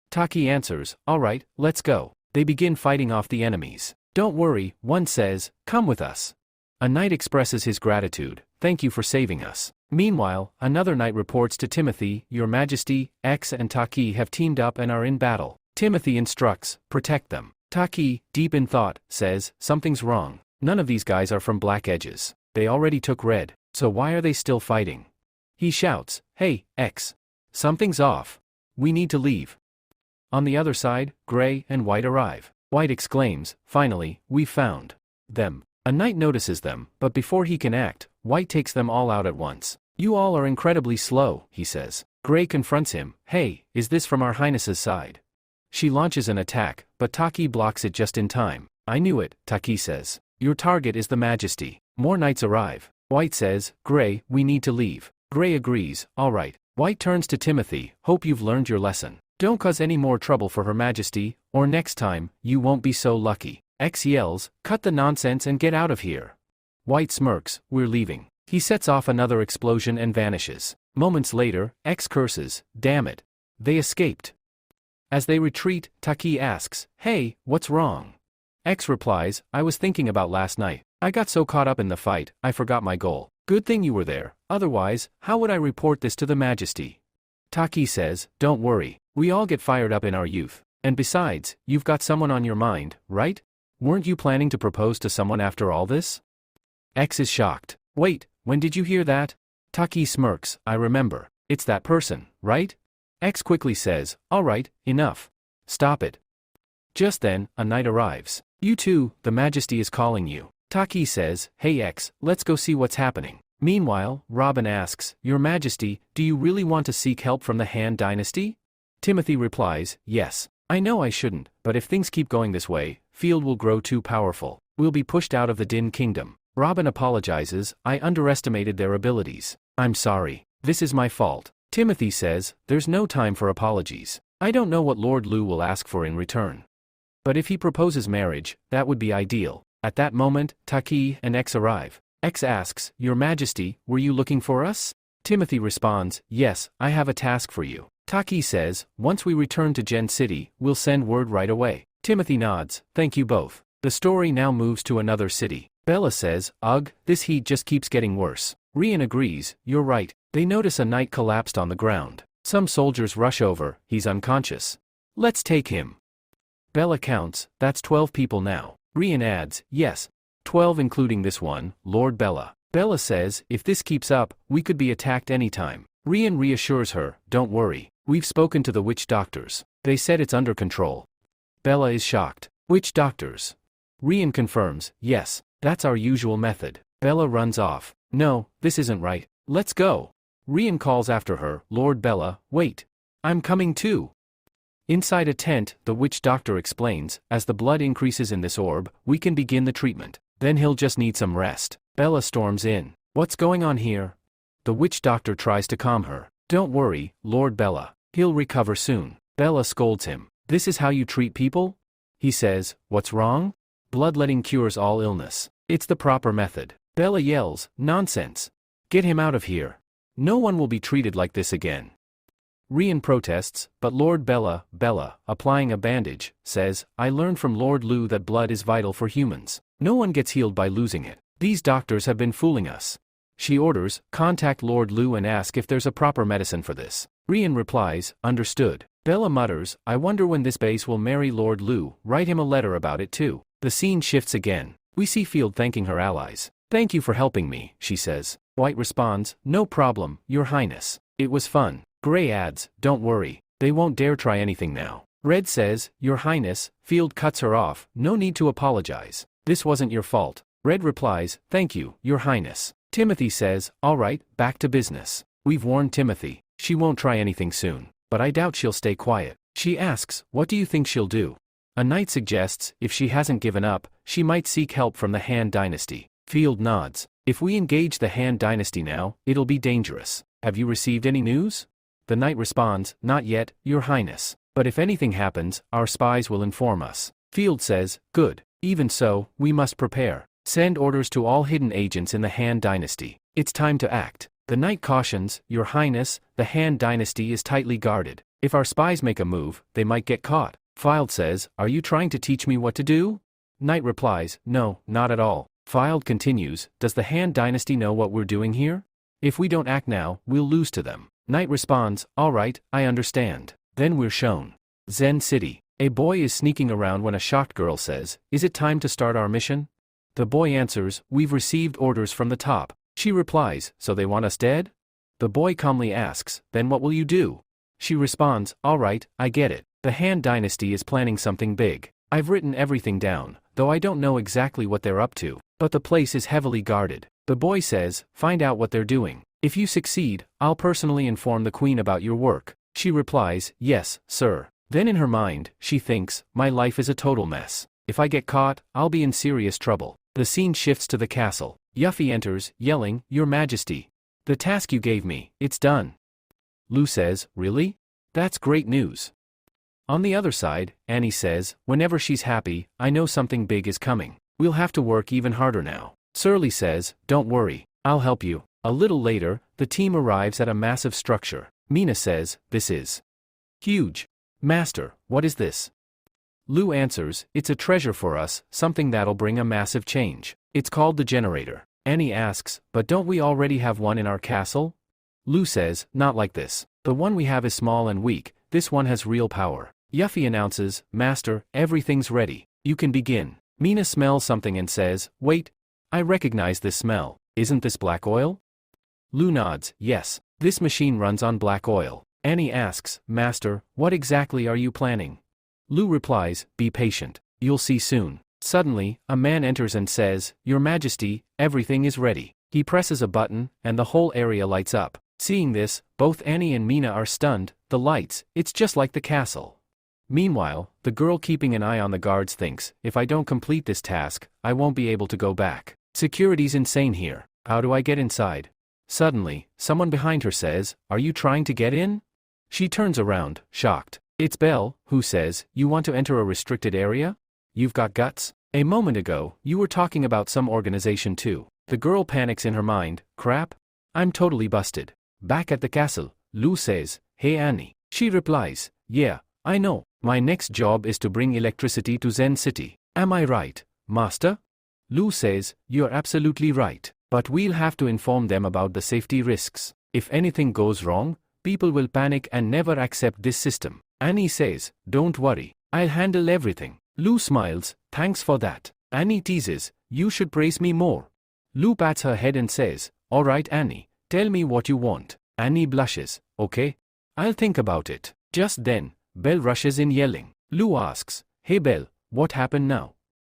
Taki answers, all right, let's go. They begin fighting off the enemies. Don't worry, one says, come with us. A knight expresses his gratitude, thank you for saving us. Meanwhile, another knight reports to Timothy, Your Majesty, X and Taki have teamed up and are in battle. Timothy instructs, protect them. Taki, deep in thought, says, something's wrong. None of these guys are from Black Edges. They already took Red, so why are they still fighting? He shouts, hey, X. Something's off. We need to leave. On the other side, Gray and White arrive. White exclaims, finally, we found them. A knight notices them, but before he can act, White takes them all out at once. You all are incredibly slow, he says. Gray confronts him, hey, is this from our Highness's side? She launches an attack, but Taki blocks it just in time. I knew it, Taki says. Your target is the Majesty. More knights arrive. White says, Gray, we need to leave. Gray agrees, all right. White turns to Timothy, hope you've learned your lesson. Don't cause any more trouble for Her Majesty, or next time, you won't be so lucky. X yells, cut the nonsense and get out of here. White smirks, we're leaving. He sets off another explosion and vanishes. Moments later, X curses, damn it. They escaped. As they retreat, Taki asks, hey, what's wrong? X replies, I was thinking about last night. I got so caught up in the fight, I forgot my goal. Good thing you were there, otherwise, how would I report this to the Majesty? Taki says, don't worry, we all get fired up in our youth. And besides, you've got someone on your mind, right? Weren't you planning to propose to someone after all this? X is shocked. Wait, when did you hear that? Taki smirks, I remember. It's that person, right? X quickly says, all right, enough. Stop it. Just then, a knight arrives. You too, the Majesty is calling you. Taki says, hey X, let's go see what's happening. Meanwhile, Robin asks, Your Majesty, do you really want to seek help from the Han Dynasty? Timothy replies, yes. I know I shouldn't, but if things keep going this way, Field will grow too powerful. We'll be pushed out of the Din Kingdom. Robin apologizes, I underestimated their abilities. I'm sorry. This is my fault. Timothy says, there's no time for apologies. I don't know what Lord Lu will ask for in return. But if he proposes marriage, that would be ideal. At that moment, Taki and X arrive. X asks, Your Majesty, were you looking for us? Timothy responds, yes, I have a task for you. Taki says, once we return to Gen City, we'll send word right away. Timothy nods, thank you both. The story now moves to another city. Bella says, ugh, this heat just keeps getting worse. Rian agrees, you're right. They notice a knight collapsed on the ground. Some soldiers rush over, he's unconscious. Let's take him. Bella counts, that's 12 people now. Rian adds, yes. 12 including this one, Lord Bella. Bella says, if this keeps up, we could be attacked anytime. Rian reassures her, don't worry. We've spoken to the witch doctors. They said it's under control. Bella is shocked. Witch doctors? Rian confirms, yes, that's our usual method. Bella runs off. No, this isn't right. Let's go. Rian calls after her, Lord Bella, wait. I'm coming too. Inside a tent, the witch doctor explains, as the blood increases in this orb, we can begin the treatment. Then he'll just need some rest. Bella storms in. What's going on here? The witch doctor tries to calm her. Don't worry, Lord Bella. He'll recover soon. Bella scolds him. This is how you treat people? He says, what's wrong? Bloodletting cures all illness. It's the proper method. Bella yells, nonsense. Get him out of here. No one will be treated like this again. Rian protests, but Lord Bella, applying a bandage, says, I learned from Lord Lu that blood is vital for humans. No one gets healed by losing it. These doctors have been fooling us. She orders, contact Lord Lu and ask if there's a proper medicine for this. Rian replies, understood. Bella mutters, I wonder when this base will marry Lord Lu, write him a letter about it too. The scene shifts again. We see Field thanking her allies. "Thank you for helping me," she says. White responds, "No problem, Your Highness. It was fun." Gray adds, "Don't worry, they won't dare try anything now." Red says, "Your Highness." Field cuts her off, "No need to apologize. This wasn't your fault." Red replies, "Thank you, Your Highness." Timothy says, "All right, back to business. We've warned Timothy. She won't try anything soon, but I doubt she'll stay quiet." She asks, "What do you think she'll do?" A knight suggests, if she hasn't given up, she might seek help from the Han Dynasty. Field nods. "If we engage the Han Dynasty now, it'll be dangerous. Have you received any news?" The knight responds, "Not yet, Your Highness. But if anything happens, our spies will inform us." Field says, "Good. Even so, we must prepare. Send orders to all hidden agents in the Han Dynasty. It's time to act." The knight cautions, "Your Highness, the Han Dynasty is tightly guarded. If our spies make a move, they might get caught." Field says, "Are you trying to teach me what to do?" Knight replies, "No, not at all." Field continues, "Does the Han Dynasty know what we're doing here? If we don't act now, we'll lose to them." Knight responds, "All right, I understand." Then we're shown Zen City. A boy is sneaking around when a shocked girl says, "Is it time to start our mission?" The boy answers, "We've received orders from the top." She replies, "So they want us dead?" The boy calmly asks, "Then what will you do?" She responds, "All right, I get it. The Han Dynasty is planning something big. I've written everything down, though I don't know exactly what they're up to, but the place is heavily guarded." The boy says, "Find out what they're doing. If you succeed, I'll personally inform the queen about your work." She replies, "Yes, sir." Then in her mind, she thinks, "My life is a total mess. If I get caught, I'll be in serious trouble." The scene shifts to the castle. Yuffie enters, yelling, "Your Majesty. The task you gave me, it's done." Lu says, "Really? That's great news." On the other side, Annie says, "Whenever she's happy, I know something big is coming. We'll have to work even harder now." Surly says, "Don't worry, I'll help you." A little later, the team arrives at a massive structure. Mina says, "This is huge. Master, what is this?" Lu answers, "It's a treasure for us, something that'll bring a massive change. It's called the generator." Annie asks, "But don't we already have one in our castle?" Lu says, "Not like this. The one we have is small and weak, this one has real power." Yuffie announces, "Master, everything's ready. You can begin." Mina smells something and says, "Wait. I recognize this smell. Isn't this black oil?" Lu nods, "Yes. This machine runs on black oil." Annie asks, "Master, what exactly are you planning?" Lu replies, "Be patient. You'll see soon." Suddenly, a man enters and says, "Your Majesty, everything is ready." He presses a button, and the whole area lights up. Seeing this, both Annie and Mina are stunned. The lights, it's just like the castle. Meanwhile, the girl keeping an eye on the guards thinks, "If I don't complete this task, I won't be able to go back. Security's insane here. How do I get inside?" Suddenly, someone behind her says, "Are you trying to get in?" She turns around, shocked. It's Belle, who says, "You want to enter a restricted area? You've got guts. A moment ago, you were talking about some organization too." The girl panics in her mind, "Crap. I'm totally busted." Back at the castle, Lu says, "Hey Annie." She replies, "Yeah, I know. My next job is to bring electricity to Zen City. Am I right, Master?" Lu says, "You're absolutely right. But we'll have to inform them about the safety risks. If anything goes wrong, people will panic and never accept this system." Annie says, "Don't worry. I'll handle everything." Lu smiles, "Thanks for that." Annie teases, "You should praise me more." Lu pats her head and says, "All right Annie, tell me what you want." Annie blushes, "Okay. I'll think about it." Just then, Belle rushes in yelling. Lu asks, "Hey Belle, what happened now?"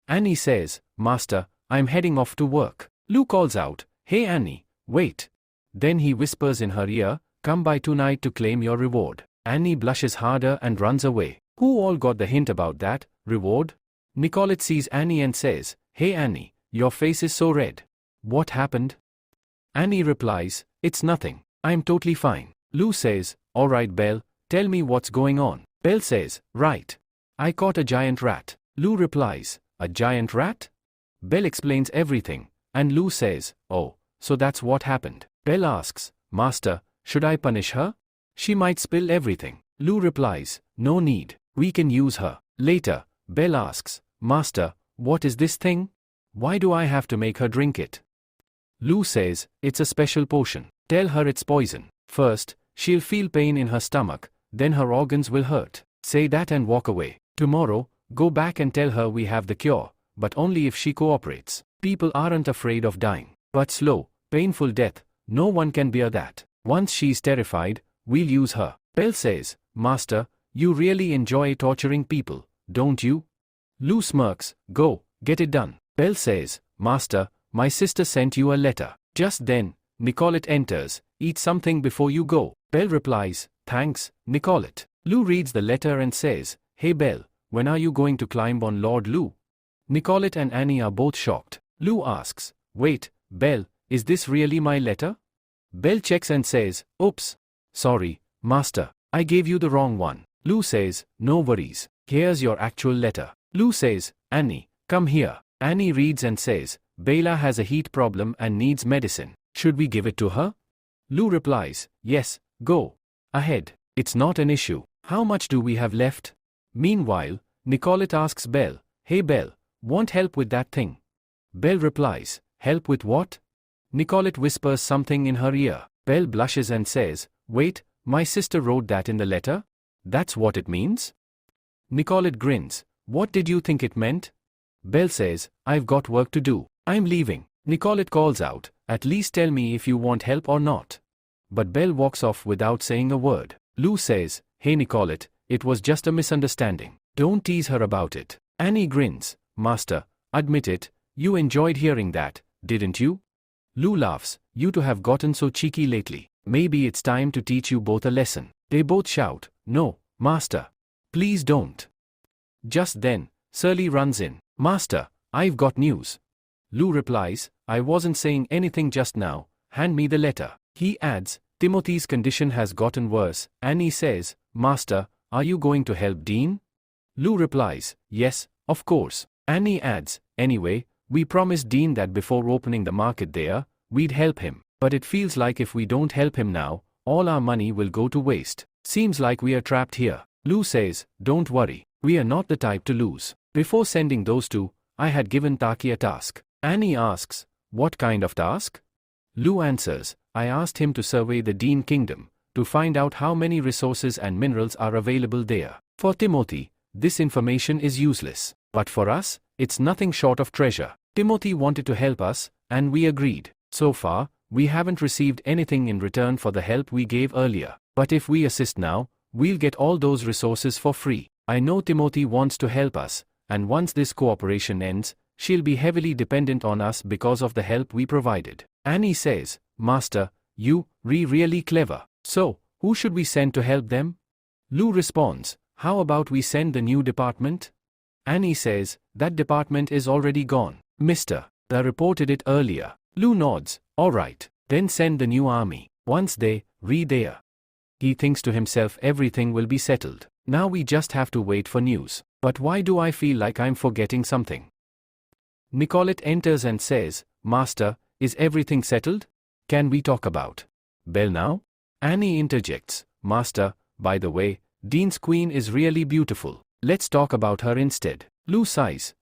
Annie says, "Master, I'm heading off to work." Lu calls out, "Hey Annie, wait." Then he whispers in her ear, "Come by tonight to claim your reward." Annie blushes harder and runs away. Who all got the hint about that reward? Nicolette sees Annie and says, "Hey Annie, your face is so red. What happened?" Annie replies, "It's nothing. I'm totally fine." Lu says, "All right Belle, tell me what's going on." Belle says, "Right. I caught a giant rat." Lu replies, "A giant rat?" Belle explains everything, and Lu says, "Oh, so that's what happened." Belle asks, "Master, should I punish her? She might spill everything." Lu replies, "No need. We can use her later." Belle asks, "Master, what is this thing? Why do I have to make her drink it?" Lu says, "It's a special potion. Tell her it's poison. First, she'll feel pain in her stomach, then her organs will hurt. Say that and walk away. Tomorrow, go back and tell her we have the cure. but only if she cooperates. People aren't afraid of dying. But slow, painful death, no one can bear that. Once she's terrified, we'll use her. Belle says, Master, you really enjoy torturing people, don't you? Lu smirks, go, get it done. Belle says, Master, my sister sent you a letter. Just then, Nicolette enters, eat something before you go. Belle replies, thanks, Nicolette. Lu reads the letter and says, hey Belle, when are you going to climb on Lord Lu? Nicolette and Annie are both shocked. Lu asks, wait, Belle, is this really my letter? Belle checks and says, oops. Sorry, Master, I gave you the wrong one. Lu says, no worries, here's your actual letter. Lu says, Annie, come here. Annie reads and says, Bella has a heat problem and needs medicine. Should we give it to her? Lu replies, yes, go ahead. It's not an issue. How much do we have left? Meanwhile, Nicolette asks Belle, hey Belle, want help with that thing? Belle replies, help with what? Nicolette whispers something in her ear. Belle blushes and says, wait, my sister wrote that in the letter? That's what it means? Nicolette grins, what did you think it meant? Belle says, I've got work to do. I'm leaving. Nicolette calls out, at least tell me if you want help or not. But Belle walks off without saying a word. Lu says, hey Nicolette, it was just a misunderstanding. Don't tease her about it. Annie grins, Master, admit it, you enjoyed hearing that, didn't you? Lu laughs, you two have gotten so cheeky lately. Maybe it's time to teach you both a lesson. They both shout, no, Master. Please don't. Just then, Surly runs in. Master, I've got news. Lu replies, I wasn't saying anything just now, hand me the letter. He adds, Timothy's condition has gotten worse. Annie says, Master, are you going to help Dean? Lu replies, yes, of course. Annie adds, anyway, we promised Dean that before opening the market there, we'd help him. But it feels like if we don't help him now, all our money will go to waste. Seems like we are trapped here. Lu says, don't worry, we are not the type to lose. Before sending those two, I had given Taki a task. Annie asks, what kind of task? Lu answers, I asked him to survey the Dean Kingdom, to find out how many resources and minerals are available there. For Timothy, this information is useless. But for us, it's nothing short of treasure. Timothy wanted to help us, and we agreed. So far, we haven't received anything in return for the help we gave earlier. But if we assist now, we'll get all those resources for free. I know Timothy wants to help us, and once this cooperation ends, she'll be heavily dependent on us because of the help we provided. Annie says, Master, you really clever. So, who should we send to help them? Lu responds, how about we send the new department? Annie says, that department is already gone. Mr. I reported it earlier. Lu nods, alright, then send the new army. Once they there. He thinks to himself everything will be settled. Now we just have to wait for news. But why do I feel like I'm forgetting something? Nicolette enters and says, Master, is everything settled? Can we talk about Belle now? Annie interjects, Master, by the way, Dean's queen is really beautiful. Let's talk about her instead. Lu sighs,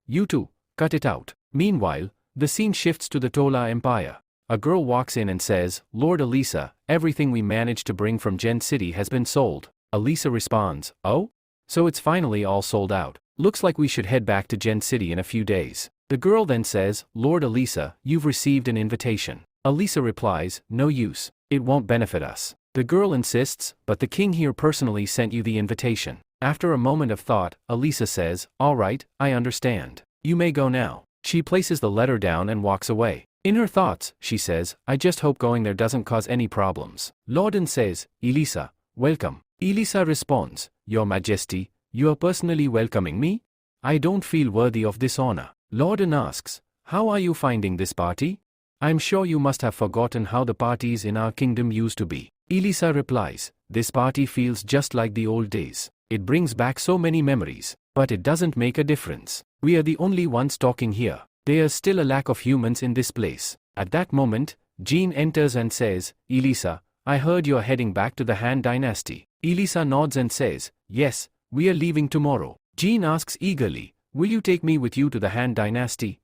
you two, cut it out. Meanwhile, the scene shifts to the Tola Empire. A girl walks in and says, Lord Elisa, everything we managed to bring from Gen City has been sold. Elisa responds, oh? So it's finally all sold out. Looks like we should head back to Gen City in a few days. The girl then says, Lord Elisa, you've received an invitation. Elisa replies, no use. It won't benefit us. The girl insists, but the king here personally sent you the invitation. After a moment of thought, Elisa says, alright, I understand. You may go now. She places the letter down and walks away. In her thoughts, she says, I just hope going there doesn't cause any problems. Lorden says, Elisa, welcome. Elisa responds, Your Majesty, you are personally welcoming me? I don't feel worthy of this honor. Lorden asks, how are you finding this party? I'm sure you must have forgotten how the parties in our kingdom used to be. Elisa replies, this party feels just like the old days. It brings back so many memories, but it doesn't make a difference. We are the only ones talking here. There's still a lack of humans in this place. At that moment, Jean enters and says, Elisa, I heard you're heading back to the Han Dynasty. Elisa nods and says, yes, we are leaving tomorrow. Jean asks eagerly, will you take me with you to the Han Dynasty?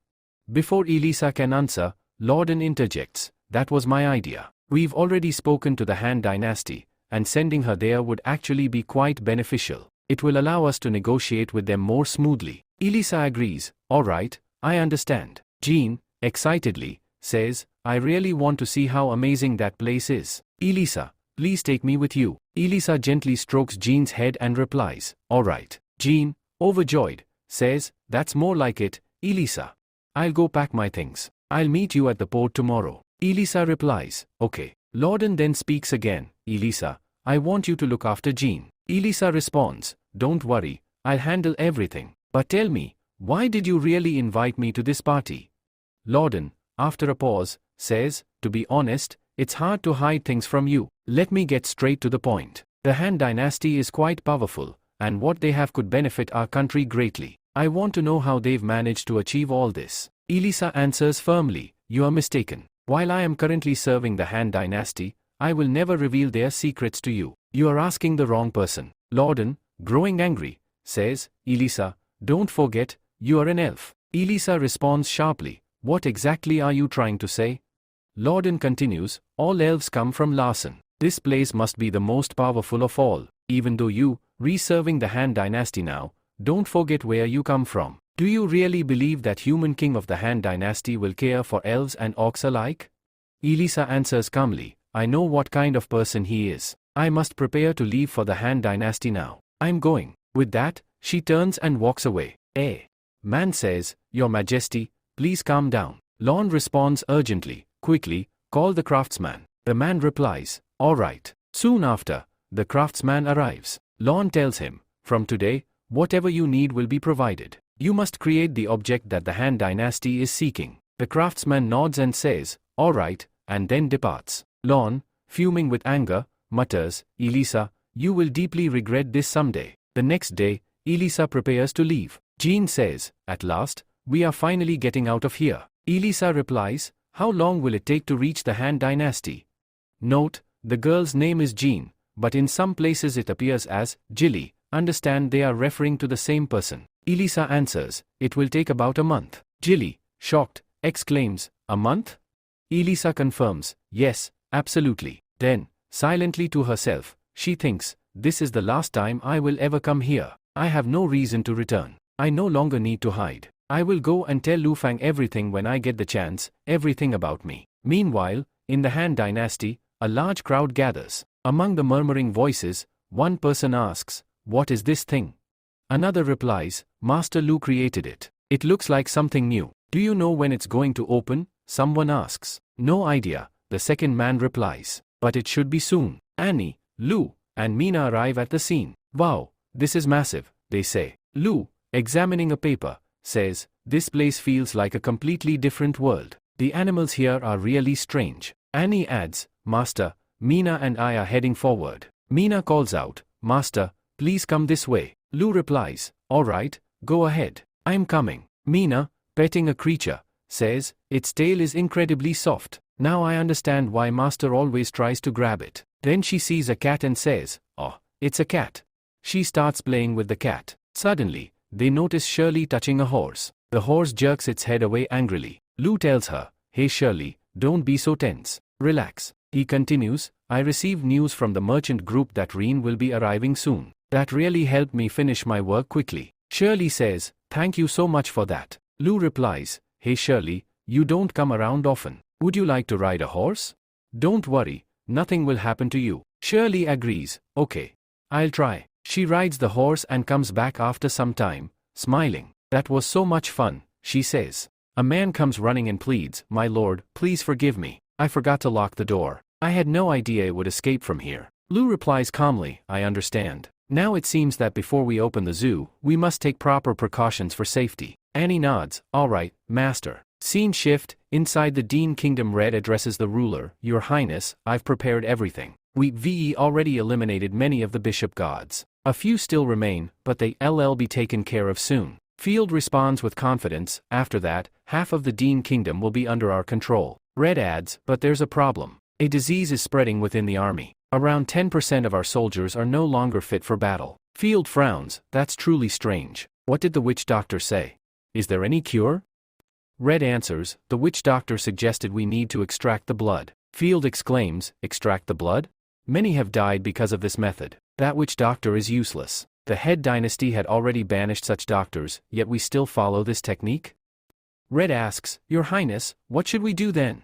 Before Elisa can answer, Lorden interjects, that was my idea. We've already spoken to the Han Dynasty, and sending her there would actually be quite beneficial. It will allow us to negotiate with them more smoothly. Elisa agrees. Alright, I understand. Jean, excitedly, says, I really want to see how amazing that place is. Elisa, please take me with you. Elisa gently strokes Jean's head and replies, alright. Jean, overjoyed, says, that's more like it, Elisa. I'll go pack my things. I'll meet you at the port tomorrow. Elisa replies, okay. Loudon then speaks again, Elisa, I want you to look after Jean. Elisa responds, don't worry, I'll handle everything. But tell me, why did you really invite me to this party? Loudon, after a pause, says, to be honest, it's hard to hide things from you. Let me get straight to the point. The Han dynasty is quite powerful, and what they have could benefit our country greatly. I want to know how they've managed to achieve all this. Elisa answers firmly, you are mistaken. While I am currently serving the Han dynasty, I will never reveal their secrets to you. You are asking the wrong person. Loudon, growing angry, says, Elisa, don't forget, you are an elf. Elisa responds sharply, what exactly are you trying to say? Loudon continues, all elves come from Larson. This place must be the most powerful of all. Even though you, reserving the Han dynasty now, don't forget where you come from. Do you really believe that human king of the Han dynasty will care for elves and orcs alike? Elisa answers calmly, I know what kind of person he is. I must prepare to leave for the Han dynasty now. I'm going. With that, she turns and walks away. Man says, Your Majesty, please calm down. Lorne responds urgently, quickly, call the craftsman. The man replies, all right. Soon after, the craftsman arrives. Lorne tells him, from today, whatever you need will be provided. You must create the object that the Han dynasty is seeking. The craftsman nods and says, all right, and then departs. Lorne, fuming with anger, mutters, Elisa, you will deeply regret this someday. The next day, Elisa prepares to leave. Jean says, at last, we are finally getting out of here. Elisa replies, how long will it take to reach the Han dynasty? Note, the girl's name is Jean, but in some places it appears as Jilly. Understand they are referring to the same person. Elisa answers, it will take about a month. Jilly, shocked, exclaims, a month? Elisa confirms, yes, absolutely. Then, silently to herself, she thinks, this is the last time I will ever come here. I have no reason to return. I no longer need to hide. I will go and tell Lu Fang everything when I get the chance, everything about me. Meanwhile, in the Han dynasty, a large crowd gathers. Among the murmuring voices, one person asks, what is this thing? Another replies, Master Lu created it. It looks like something new. Do you know when it's going to open? Someone asks. No idea, the second man replies. But it should be soon. Annie, Lu, and Mina arrive at the scene. Wow, this is massive, they say. Lu, examining a paper, says, this place feels like a completely different world. The animals here are really strange. Annie adds, Master, Mina and I are heading forward. Mina calls out, Master, please come this way. Lu replies, all right, go ahead. I'm coming. Mina, petting a creature, says, its tail is incredibly soft. Now I understand why Master always tries to grab it. Then she sees a cat and says, oh, it's a cat. She starts playing with the cat. Suddenly, they notice Shirley touching a horse. The horse jerks its head away angrily. Lu tells her, hey Shirley, don't be so tense. Relax. He continues, I received news from the merchant group that Reen will be arriving soon. That really helped me finish my work quickly. Shirley says, thank you so much for that. Lu replies, hey Shirley, you don't come around often. Would you like to ride a horse? Don't worry, nothing will happen to you. Shirley agrees, okay. I'll try. She rides the horse and comes back after some time, smiling. That was so much fun, she says. A man comes running and pleads, my lord, please forgive me. I forgot to lock the door. I had no idea it would escape from here. Lu replies calmly, I understand. Now it seems that before we open the zoo, we must take proper precautions for safety. Annie nods, all right, master. Scene shift, inside the Dean Kingdom. Red addresses the ruler, Your Highness, I've prepared everything. We've already eliminated many of the bishop gods. A few still remain, but they'll be taken care of soon. Field responds with confidence, after that, half of the Dean Kingdom will be under our control. Red adds, but there's a problem. A disease is spreading within the army. Around 10% of our soldiers are no longer fit for battle. Field frowns, that's truly strange. What did the witch doctor say? Is there any cure? Red answers, the witch doctor suggested we need to extract the blood. Field exclaims, extract the blood? Many have died because of this method. That witch doctor is useless. The head dynasty had already banished such doctors, yet we still follow this technique? Red asks, Your Highness, what should we do then?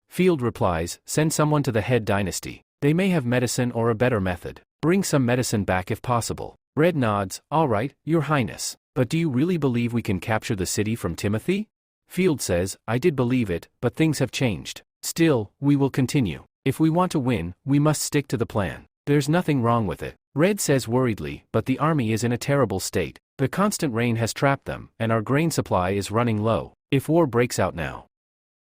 Field replies, send someone to the head dynasty. They may have medicine or a better method. Bring some medicine back if possible. Red nods, all right, Your Highness. But do you really believe we can capture the city from Timothy? Field says, I did believe it, but things have changed. Still, we will continue. If we want to win, we must stick to the plan. There's nothing wrong with it. Red says worriedly, but the army is in a terrible state. The constant rain has trapped them, and our grain supply is running low. If war breaks out now.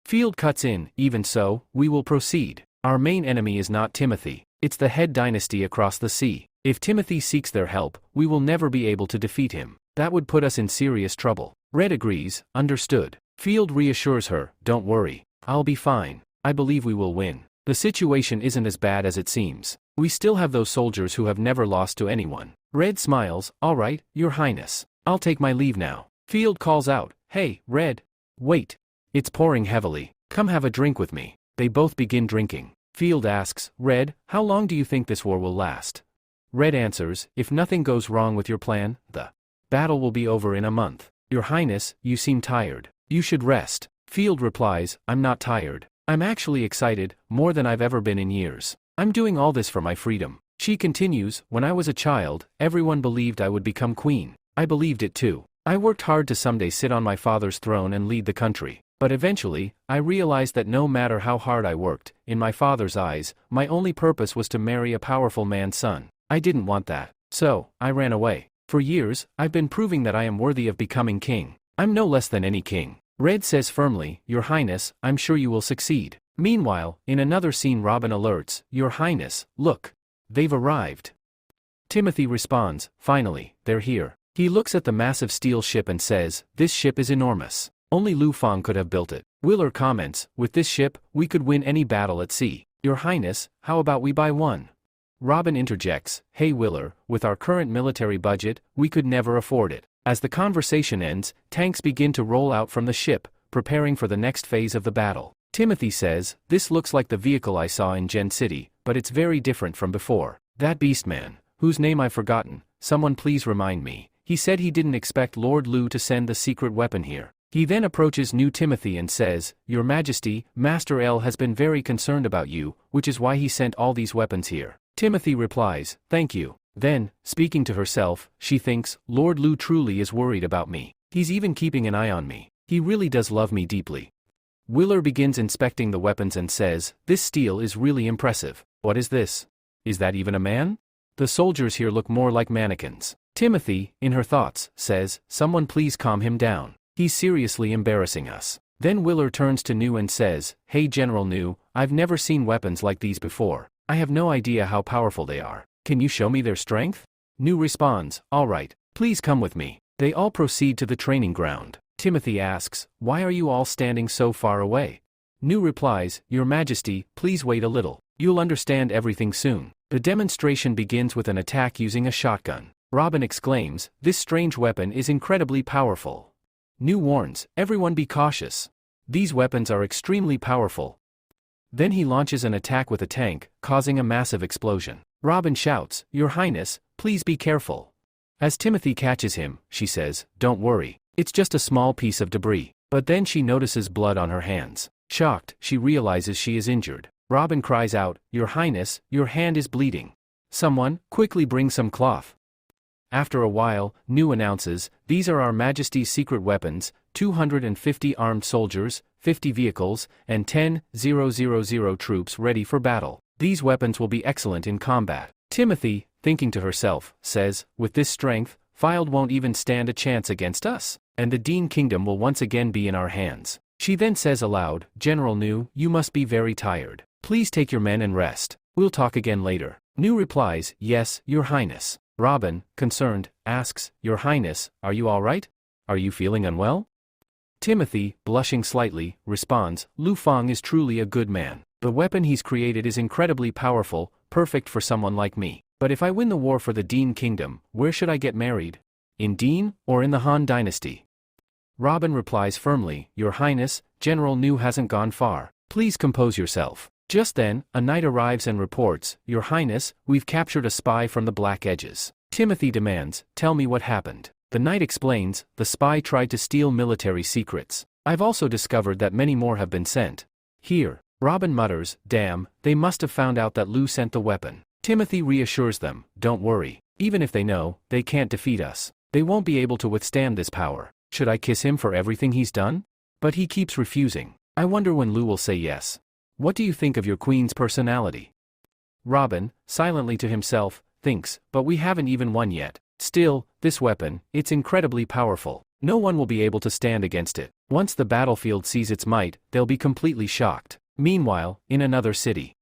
Field cuts in, even so, we will proceed. Our main enemy is not Timothy. It's the head dynasty across the sea. If Timothy seeks their help, we will never be able to defeat him. That would put us in serious trouble. Red agrees, understood. Field reassures her, don't worry. I'll be fine. I believe we will win. The situation isn't as bad as it seems. We still have those soldiers who have never lost to anyone. Red smiles, all right, Your Highness. I'll take my leave now. Field calls out, hey, Red. Wait. It's pouring heavily. Come have a drink with me. They both begin drinking. Field asks, Red, how long do you think this war will last? Red answers, if nothing goes wrong with your plan, the battle will be over in a month. Your Highness, you seem tired. You should rest. Field replies, I'm not tired. I'm actually excited, more than I've ever been in years. I'm doing all this for my freedom. She continues, when I was a child, everyone believed I would become queen. I believed it too. I worked hard to someday sit on my father's throne and lead the country. But eventually, I realized that no matter how hard I worked, in my father's eyes, my only purpose was to marry a powerful man's son. I didn't want that. So, I ran away. For years, I've been proving that I am worthy of becoming king. I'm no less than any king. Red says firmly, Your Highness, I'm sure you will succeed. Meanwhile, in another scene Robin alerts, Your Highness, look. They've arrived. Timothy responds, finally, they're here. He looks at the massive steel ship and says, this ship is enormous. Only Lu Fang could have built it. Willer comments, with this ship, we could win any battle at sea. Your Highness, how about we buy one? Robin interjects, hey Willer, with our current military budget, we could never afford it. As the conversation ends, tanks begin to roll out from the ship, preparing for the next phase of the battle. Timothy says, this looks like the vehicle I saw in Gen City, but it's very different from before. That beastman, whose name I've forgotten, someone please remind me. He said he didn't expect Lord Lu to send the secret weapon here. He then approaches New Timothy and says, Your Majesty, Master L has been very concerned about you, which is why he sent all these weapons here. Timothy replies, thank you. Then, speaking to herself, she thinks, Lord Lu truly is worried about me. He's even keeping an eye on me. He really does love me deeply. Willer begins inspecting the weapons and says, this steel is really impressive. What is this? Is that even a man? The soldiers here look more like mannequins. Timothy, in her thoughts, says, someone please calm him down. He's seriously embarrassing us. Then Willer turns to New and says, hey General New, I've never seen weapons like these before. I have no idea how powerful they are. Can you show me their strength? New responds, all right, please come with me. They all proceed to the training ground. Timothy asks, why are you all standing so far away? New replies, Your Majesty, please wait a little. You'll understand everything soon. The demonstration begins with an attack using a shotgun. Robin exclaims, this strange weapon is incredibly powerful. New warns, everyone be cautious. These weapons are extremely powerful. Then he launches an attack with a tank, causing a massive explosion. Robin shouts, Your Highness, please be careful. As Timothy catches him, she says, don't worry, it's just a small piece of debris. But then she notices blood on her hands. Shocked, she realizes she is injured. Robin cries out, Your Highness, your hand is bleeding. Someone, quickly bring some cloth. After a while, New announces, these are our Majesty's secret weapons, 250 armed soldiers, 50 vehicles, and 10,000 troops ready for battle. These weapons will be excellent in combat. Timothy, thinking to herself, says, with this strength, Field won't even stand a chance against us, and the Dean Kingdom will once again be in our hands. She then says aloud, General New, you must be very tired. Please take your men and rest. We'll talk again later. New replies, yes, Your Highness. Robin, concerned, asks, Your Highness, are you all right? Are you feeling unwell? Timothy, blushing slightly, responds, Lu Fang is truly a good man. The weapon he's created is incredibly powerful, perfect for someone like me. But if I win the war for the Dean Kingdom, where should I get married? In Dean, or in the Han Dynasty? Robin replies firmly, Your Highness, General New hasn't gone far. Please compose yourself. Just then, a knight arrives and reports, Your Highness, we've captured a spy from the Black Edges. Timothy demands, tell me what happened. The knight explains, the spy tried to steal military secrets. I've also discovered that many more have been sent. Here. Robin mutters, damn, they must have found out that Lu sent the weapon. Timothy reassures them, don't worry. Even if they know, they can't defeat us. They won't be able to withstand this power. Should I kiss him for everything he's done? But he keeps refusing. I wonder when Lu will say yes. What do you think of your queen's personality? Robin, silently to himself, thinks, but we haven't even won yet. Still, this weapon, it's incredibly powerful. No one will be able to stand against it. Once the battlefield sees its might, they'll be completely shocked. Meanwhile, in another city.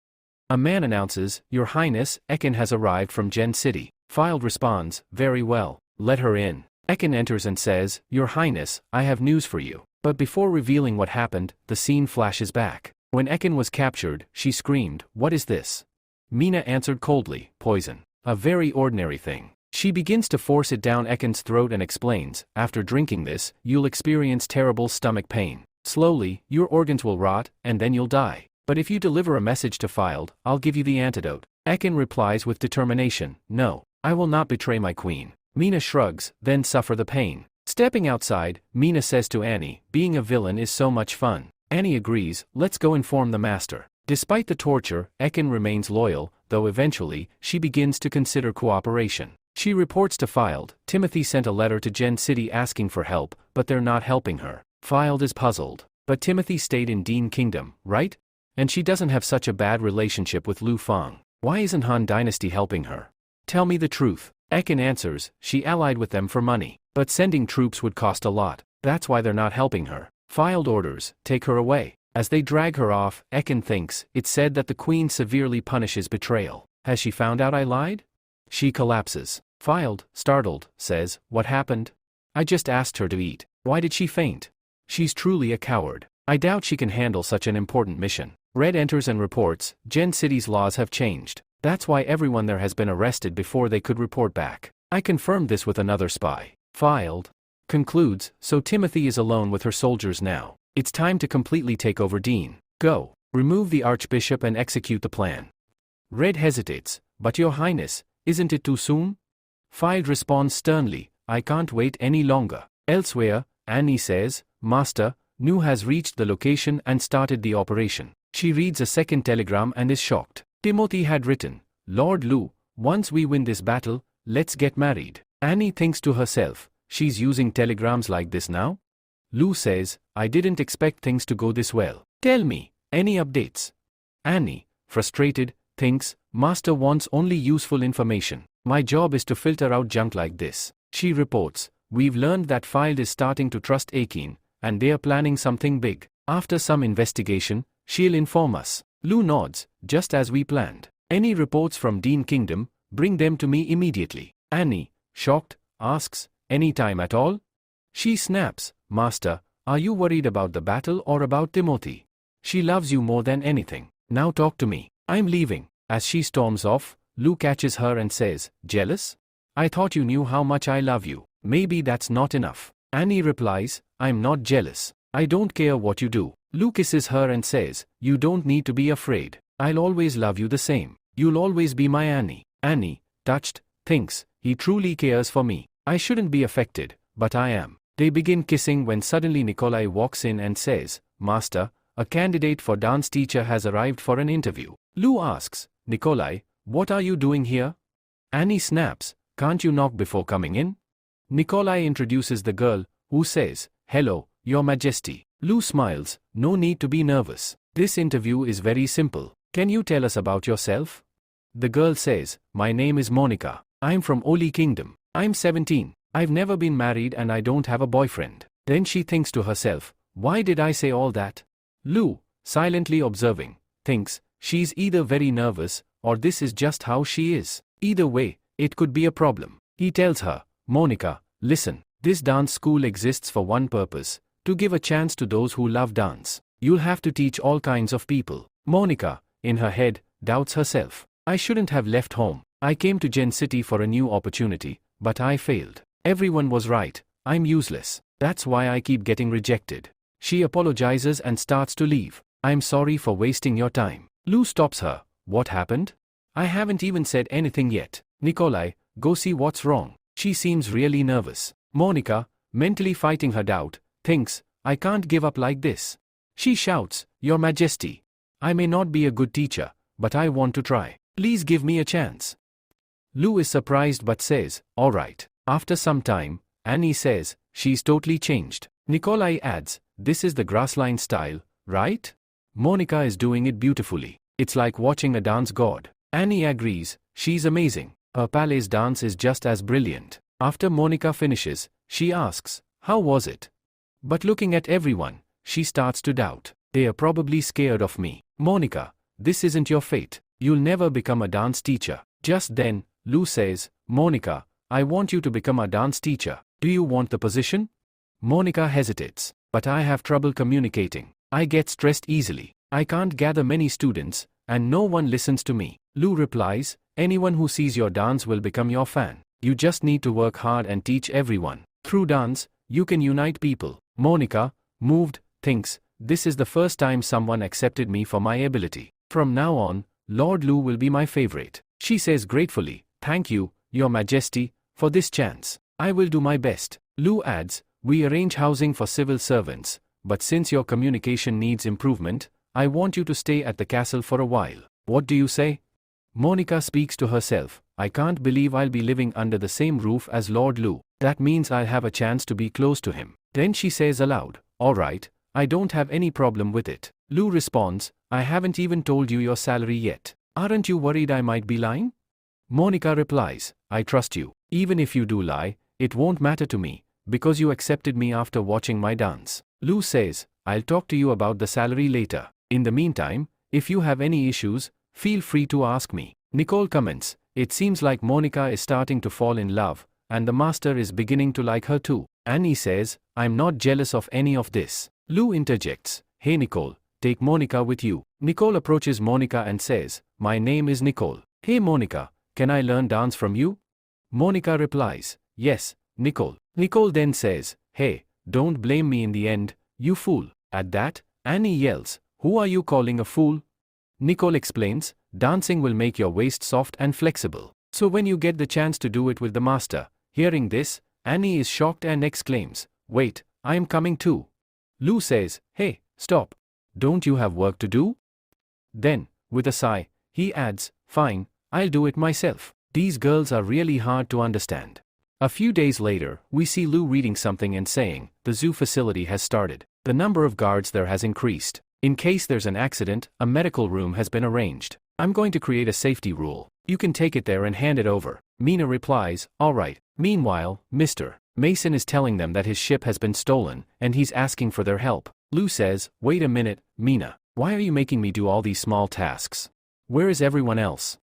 A man announces, Your Highness, Ekin has arrived from Gen City. Filed responds, very well. Let her in. Ekin enters and says, Your Highness, I have news for you. But before revealing what happened, the scene flashes back. When Ekin was captured, she screamed, What is this? Mina answered coldly, Poison. A very ordinary thing. She begins to force it down Ekin's throat and explains, After drinking this, you'll experience terrible stomach pain. Slowly, your organs will rot, and then you'll die. But if you deliver a message to Filed, I'll give you the antidote. Ekin replies with determination, No, I will not betray my queen. Mina shrugs, then suffer the pain. Stepping outside, Mina says to Annie, being a villain is so much fun. Annie agrees, let's go inform the master. Despite the torture, Ekin remains loyal, though eventually, she begins to consider cooperation. She reports to Filed, Timothy sent a letter to Gen City asking for help, but they're not helping her. Filed is puzzled. But Timothy stayed in Dean Kingdom, right? And she doesn't have such a bad relationship with Lu Feng. Why isn't Han Dynasty helping her? Tell me the truth. Ekin answers, she allied with them for money. But sending troops would cost a lot. That's why they're not helping her. Filed orders, take her away. As they drag her off, Ekin thinks, it's said that the queen severely punishes betrayal. Has she found out I lied? She collapses. Filed, startled, says, What happened? I just asked her to eat. Why did she faint? She's truly a coward. I doubt she can handle such an important mission. Red enters and reports, Gen City's laws have changed. That's why everyone there has been arrested before they could report back. I confirmed this with another spy. Filed. Concludes, so Timothy is alone with her soldiers now. It's time to completely take over Dean. Go. Remove the Archbishop and execute the plan. Red hesitates, but Your Highness, isn't it too soon? Filed responds sternly, I can't wait any longer. Elsewhere, Annie says, Master, Nu has reached the location and started the operation. She reads a second telegram and is shocked. Timothy had written, Lord Lu, once we win this battle, let's get married. Annie thinks to herself, she's using telegrams like this now? Lu says, I didn't expect things to go this well. Tell me, any updates? Annie, frustrated, thinks, Master wants only useful information. My job is to filter out junk like this. She reports, we've learned that Filed is starting to trust Akin, and they're planning something big. After some investigation, she'll inform us. Lu nods, just as we planned. Any reports from Dean Kingdom, bring them to me immediately. Annie, shocked, asks, any time at all? She snaps, Master, are you worried about the battle or about Timothy? She loves you more than anything. Now talk to me. I'm leaving. As she storms off, Lu catches her and says, jealous? I thought you knew how much I love you. Maybe that's not enough. Annie replies, I'm not jealous. I don't care what you do. Lu kisses her and says, you don't need to be afraid. I'll always love you the same. You'll always be my Annie. Annie, touched, thinks, he truly cares for me. I shouldn't be affected, but I am. They begin kissing when suddenly Nikolai walks in and says, Master, a candidate for dance teacher has arrived for an interview. Lu asks, Nikolai, what are you doing here? Annie snaps, can't you knock before coming in? Nikolai introduces the girl, who says, Hello, Your Majesty. Lu smiles, no need to be nervous. This interview is very simple. Can you tell us about yourself? The girl says, my name is Monica. I'm from Oli Kingdom. I'm 17. I've never been married and I don't have a boyfriend. Then she thinks to herself, why did I say all that? Lu, silently observing, thinks, she's either very nervous, or this is just how she is. Either way, it could be a problem. He tells her, Monica, listen, this dance school exists for one purpose, to give a chance to those who love dance. You'll have to teach all kinds of people. Monica, in her head, doubts herself. I shouldn't have left home. I came to Gen City for a new opportunity, but I failed. Everyone was right. I'm useless. That's why I keep getting rejected. She apologizes and starts to leave. I'm sorry for wasting your time. Lu stops her. What happened? I haven't even said anything yet. Nikolai, go see what's wrong. She seems really nervous. Monica, mentally fighting her doubt, thinks, I can't give up like this. She shouts, Your Majesty. I may not be a good teacher, but I want to try. Please give me a chance. Lou is surprised but says, alright. After some time, Annie says, she's totally changed. Nikolai adds, this is the grassline style, right? Monica is doing it beautifully. It's like watching a dance god. Annie agrees, she's amazing. Her ballet's dance is just as brilliant. After Monica finishes, she asks, how was it? But looking at everyone, she starts to doubt. They are probably scared of me. Monica, this isn't your fate. You'll never become a dance teacher. Just then, Lou says, Monica, I want you to become a dance teacher. Do you want the position? Monica hesitates. But I have trouble communicating. I get stressed easily. I can't gather many students, and no one listens to me. Lou replies, anyone who sees your dance will become your fan. You just need to work hard and teach everyone. Through dance, you can unite people. Monica, moved, thinks, this is the first time someone accepted me for my ability. From now on, Lord Lou will be my favorite. She says gratefully, thank you, Your Majesty, for this chance. I will do my best. Lou adds, we arrange housing for civil servants, but since your communication needs improvement, I want you to stay at the castle for a while. What do you say? Monica speaks to herself, I can't believe I'll be living under the same roof as Lord Lou. That means I'll have a chance to be close to him. Then she says aloud, alright, I don't have any problem with it. Lou responds, I haven't even told you your salary yet. Aren't you worried I might be lying? Monica replies, I trust you. Even if you do lie, it won't matter to me, because you accepted me after watching my dance. Lou says, I'll talk to you about the salary later. In the meantime, if you have any issues, feel free to ask me. Nicole comments, it seems like Monica is starting to fall in love, and the master is beginning to like her too. Annie says, I'm not jealous of any of this. Lou interjects, hey Nicole, take Monica with you. Nicole approaches Monica and says, my name is Nicole. Hey Monica, can I learn dance from you? Monica replies, yes, Nicole. Nicole then says, hey, don't blame me in the end, you fool. At that, Annie yells, who are you calling a fool? Nicole explains, dancing will make your waist soft and flexible. So when you get the chance to do it with the master. Hearing this, Annie is shocked and exclaims, wait, I am coming too. Lou says, hey, stop. Don't you have work to do? Then, with a sigh, he adds, fine, I'll do it myself. These girls are really hard to understand. A few days later, we see Lou reading something and saying, the zoo facility has started. The number of guards there has increased. In case there's an accident, a medical room has been arranged. I'm going to create a safety rule. You can take it there and hand it over. Mina replies, alright. Meanwhile, Mr. Mason is telling them that his ship has been stolen, and he's asking for their help. Lou says, wait a minute, Mina. Why are you making me do all these small tasks? Where is everyone else?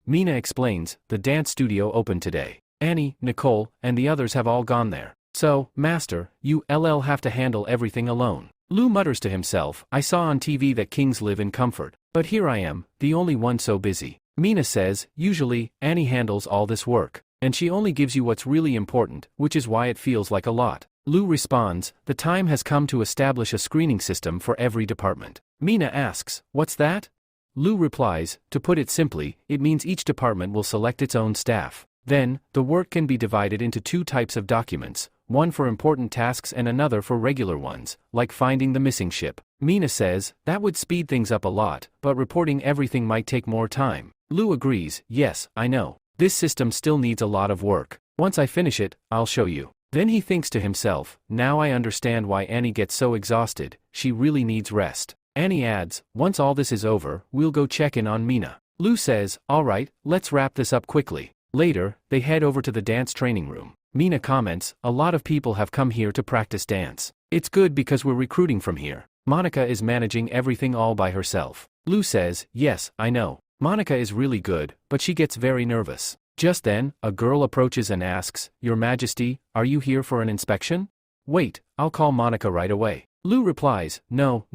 Mina explains, the dance studio opened today. Annie, Nicole, and the others have all gone there. So, Master, you have to handle everything alone. Lou mutters to himself, I saw on TV that kings live in comfort. But here I am, the only one so busy. Mina says, usually, Annie handles all this work. And she only gives you what's really important, which is why it feels like a lot. Lou responds, the time has come to establish a screening system for every department. Mina asks, what's that? Lou replies, to put it simply, it means each department will select its own staff. Then, the work can be divided into two types of documents, one for important tasks and another for regular ones, like finding the missing ship. Mina says, that would speed things up a lot, but reporting everything might take more time. Lou agrees, yes, I know. This system still needs a lot of work. Once I finish it, I'll show you. Then he thinks to himself, now I understand why Annie gets so exhausted, she really needs rest. Annie adds, once all this is over, we'll go check in on Mina. Lou says, alright, let's wrap this up quickly. Later, they head over to the dance training room. Mina comments, a lot of people have come here to practice dance. It's good because we're recruiting from here. Monica is managing everything all by herself. Lou says, yes, I know. Monica is really good, but she gets very nervous. Just then, a girl approaches and asks, Your Majesty, are you here for an inspection? Wait, I'll call Monica right away. Lou replies, no,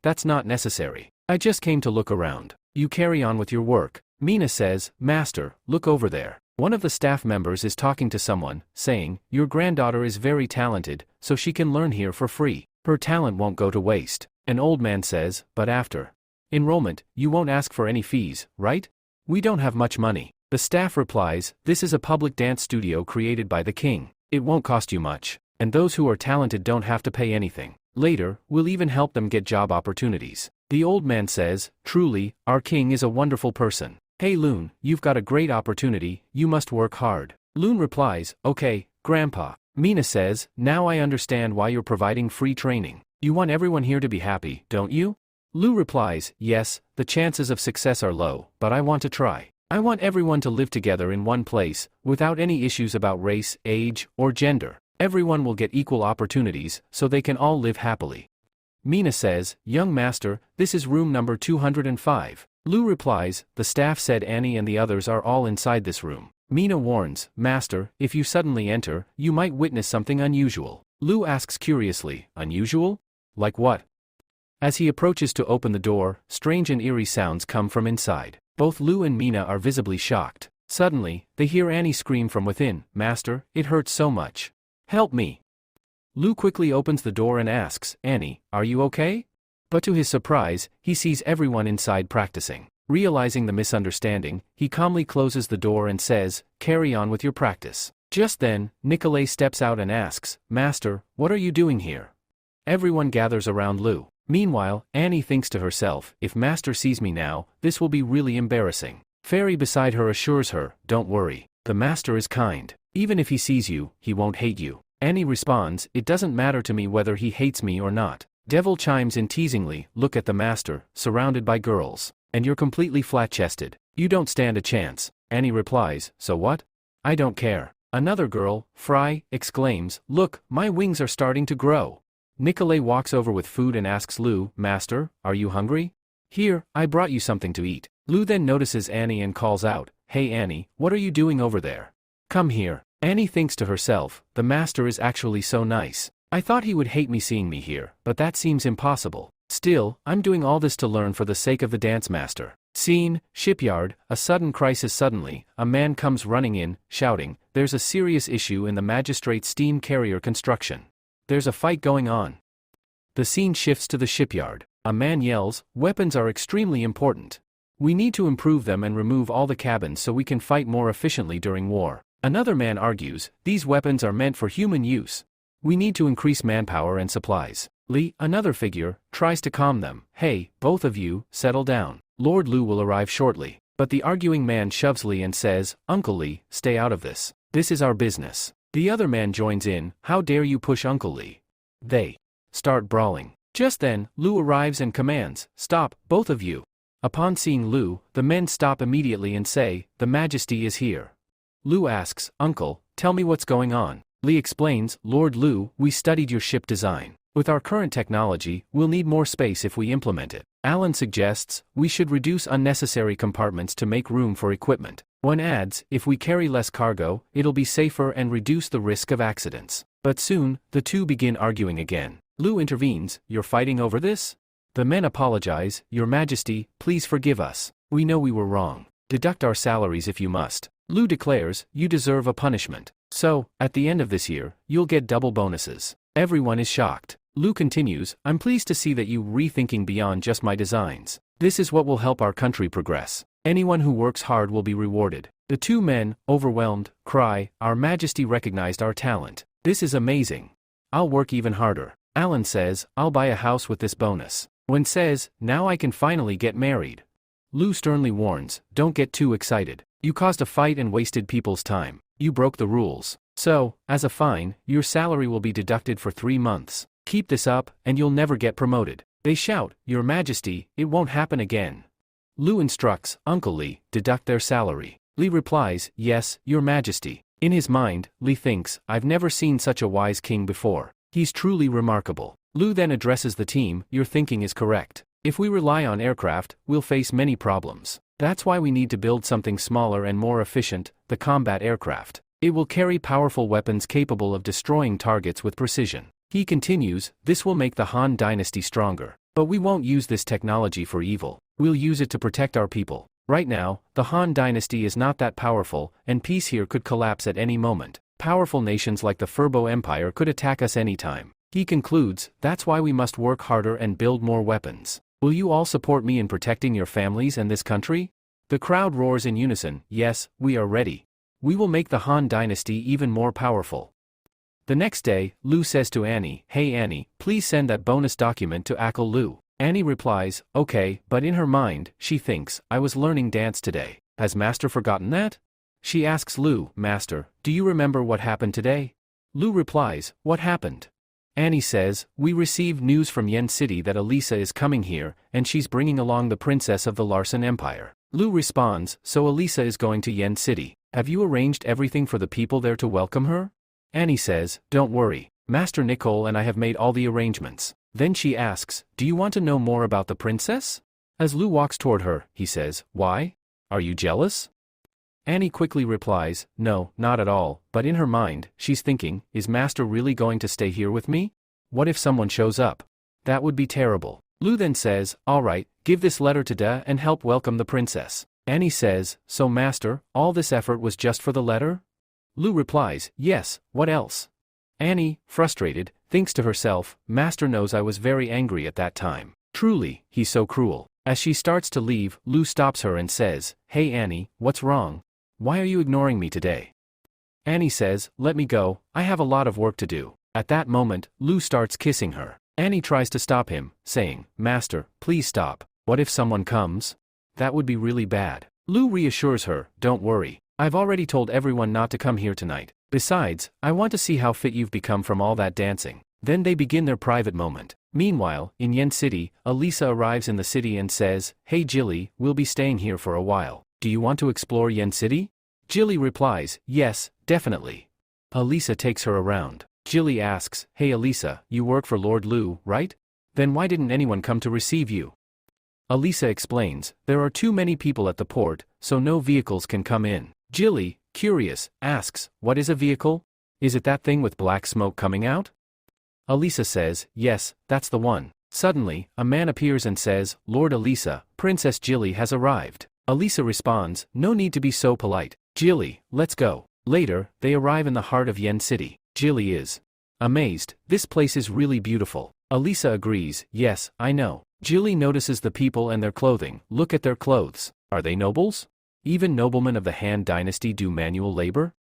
that's not necessary. I just came to look around. You carry on with your work. Mina says, Master, look over there. One of the staff members is talking to someone, saying, your granddaughter is very talented, so she can learn here for free. Her talent won't go to waste. An old man says, but after enrollment, you won't ask for any fees, right? We don't have much money. The staff replies, this is a public dance studio created by the king. It won't cost you much, and those who are talented don't have to pay anything. Later, we'll even help them get job opportunities. The old man says, truly, our king is a wonderful person. Hey Loon, you've got a great opportunity, you must work hard. Loon replies, okay, Grandpa. Mina says, now I understand why you're providing free training. You want everyone here to be happy, don't you? Lou replies, yes, the chances of success are low, but I want to try. I want everyone to live together in one place, without any issues about race, age, or gender. Everyone will get equal opportunities, so they can all live happily. Mina says, young master, this is room number 205. Lou replies, the staff said Annie and the others are all inside this room. Mina warns, master, if you suddenly enter, you might witness something unusual. Lou asks curiously, unusual? Like what? As he approaches to open the door, strange and eerie sounds come from inside. Both Lou and Mina are visibly shocked. Suddenly, they hear Annie scream from within, master, it hurts so much. Help me. Lou quickly opens the door and asks, Annie, are you okay? But to his surprise, he sees everyone inside practicing. Realizing the misunderstanding, he calmly closes the door and says, carry on with your practice. Just then, Nicolai steps out and asks, master, what are you doing here? Everyone gathers around Lou. Meanwhile, Annie thinks to herself, if master sees me now, this will be really embarrassing. Fairy beside her assures her, don't worry, the master is kind. Even if he sees you, he won't hate you. Annie responds, it doesn't matter to me whether he hates me or not. Devil chimes in teasingly, look at the master, surrounded by girls. And you're completely flat-chested. You don't stand a chance. Annie replies, so what? I don't care. Another girl, Fry, exclaims, look, my wings are starting to grow. Nicolai walks over with food and asks Lou, master, are you hungry? Here, I brought you something to eat. Lou then notices Annie and calls out, hey Annie, what are you doing over there? Come here. Annie thinks to herself, the master is actually so nice. I thought he would hate me seeing me here, but that seems impossible. Still, I'm doing all this to learn for the sake of the dance master. Scene, shipyard, a sudden crisis. Suddenly, a man comes running in, shouting, there's a serious issue in the magistrate's steam carrier construction. There's a fight going on. The scene shifts to the shipyard. A man yells, weapons are extremely important. We need to improve them and remove all the cabins so we can fight more efficiently during war. Another man argues, these weapons are meant for human use. We need to increase manpower and supplies. Lee, another figure, tries to calm them. Hey, both of you, settle down. Lord Lu will arrive shortly. But the arguing man shoves Lee and says, Uncle Lee, stay out of this. This is our business. The other man joins in, how dare you push Uncle Lee? They start brawling. Just then, Lu arrives and commands, stop, both of you. Upon seeing Lu, the men stop immediately and say, the Majesty is here. Lu asks, Uncle, tell me what's going on. Lee explains, Lord Lu, we studied your ship design. With our current technology, we'll need more space if we implement it. Alan suggests, we should reduce unnecessary compartments to make room for equipment. One adds, if we carry less cargo, it'll be safer and reduce the risk of accidents. But soon, the two begin arguing again. Lu intervenes, you're fighting over this? The men apologize, Your Majesty, please forgive us. We know we were wrong. Deduct our salaries if you must. Lu declares, you deserve a punishment. So, at the end of this year, you'll get double bonuses. Everyone is shocked. Lu continues, I'm pleased to see that you rethinking beyond just my designs. This is what will help our country progress. Anyone who works hard will be rewarded. The two men, overwhelmed, cry, Our Majesty recognized our talent. This is amazing. I'll work even harder. Alan says, I'll buy a house with this bonus. Wen says, now I can finally get married. Lu sternly warns, don't get too excited. You caused a fight and wasted people's time. You broke the rules. So, as a fine, your salary will be deducted for 3 months. Keep this up, and you'll never get promoted. They shout, Your Majesty, it won't happen again. Lu instructs, Uncle Lee, deduct their salary. Lee replies, yes, Your Majesty. In his mind, Lee thinks, I've never seen such a wise king before. He's truly remarkable. Lu then addresses the team, your thinking is correct. If we rely on aircraft, we'll face many problems. That's why we need to build something smaller and more efficient, the combat aircraft. It will carry powerful weapons capable of destroying targets with precision. He continues, this will make the Han dynasty stronger. But we won't use this technology for evil. We'll use it to protect our people. Right now, the Han dynasty is not that powerful, and peace here could collapse at any moment. Powerful nations like the Furbo Empire could attack us anytime. He concludes, that's why we must work harder and build more weapons. Will you all support me in protecting your families and this country? The crowd roars in unison, yes, we are ready. We will make the Han dynasty even more powerful. The next day, Lu says to Annie, hey Annie, please send that bonus document to Akal Lu. Annie replies, okay, but in her mind, she thinks, I was learning dance today. Has Master forgotten that? She asks Lu, Master, do you remember what happened today? Lu replies, what happened? Annie says, we received news from Yen City that Elisa is coming here, and she's bringing along the princess of the Larson Empire. Lu responds, so Elisa is going to Yen City. Have you arranged everything for the people there to welcome her? Annie says, don't worry, Master Nicole and I have made all the arrangements. Then she asks, do you want to know more about the princess? As Lu walks toward her, he says, why? Are you jealous? Annie quickly replies, no, not at all, but in her mind, she's thinking, is Master really going to stay here with me? What if someone shows up? That would be terrible. Lu then says, all right, give this letter to Da and help welcome the princess. Annie says, so Master, all this effort was just for the letter? Lu replies, yes, what else? Annie, frustrated, thinks to herself, Master knows I was very angry at that time. Truly, he's so cruel. As she starts to leave, Lu stops her and says, hey Annie, what's wrong? Why are you ignoring me today? Annie says, let me go, I have a lot of work to do. At that moment, Lu starts kissing her. Annie tries to stop him, saying, Master, please stop. What if someone comes? That would be really bad. Lu reassures her, don't worry. I've already told everyone not to come here tonight. Besides, I want to see how fit you've become from all that dancing. Then they begin their private moment. Meanwhile, in Yen City, Elisa arrives in the city and says, hey Jilly, we'll be staying here for a while. Do you want to explore Yen City? Jilly replies, yes, definitely. Elisa takes her around. Jilly asks, hey Elisa, you work for Lord Lu, right? Then why didn't anyone come to receive you? Elisa explains, there are too many people at the port, so no vehicles can come in. Jilly, curious, asks, what is a vehicle? Is it that thing with black smoke coming out? Elisa says, yes, that's the one. Suddenly, a man appears and says, Lord Elisa, Princess Jilly has arrived. Elisa responds, no need to be so polite. Jilly, let's go. Later, they arrive in the heart of Yen City. Jilly is amazed, this place is really beautiful. Elisa agrees, yes, I know. Jilly notices the people and their clothing, look at their clothes. Are they nobles? Even noblemen of the Han dynasty do manual labor?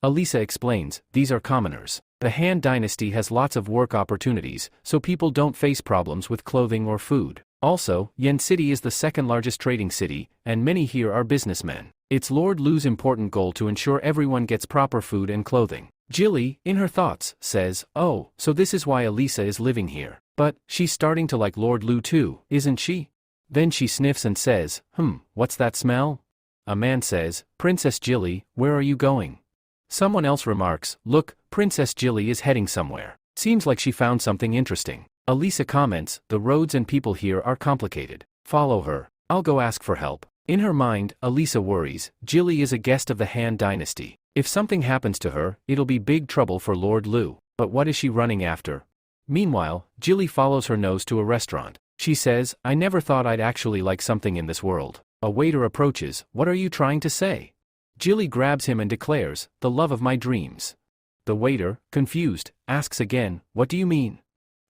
Elisa explains, these are commoners. The Han dynasty has lots of work opportunities, so people don't face problems with clothing or food. Also, Yen City is the second largest trading city, and many here are businessmen. It's Lord Lu's important goal to ensure everyone gets proper food and clothing. Jilly, in her thoughts, says, oh, so this is why Elisa is living here. But, she's starting to like Lord Lu too, isn't she? Then she sniffs and says, what's that smell? A man says, Princess Jilly, where are you going? Someone else remarks, look, Princess Jilly is heading somewhere. Seems like she found something interesting. Elisa comments, the roads and people here are complicated. Follow her. I'll go ask for help. In her mind, Elisa worries, Jilly is a guest of the Han dynasty. If something happens to her, it'll be big trouble for Lord Lu. But what is she running after? Meanwhile, Jilly follows her nose to a restaurant. She says, I never thought I'd actually like something in this world. A waiter approaches, what are you trying to say? Jilly grabs him and declares, the love of my dreams. The waiter, confused, asks again, what do you mean?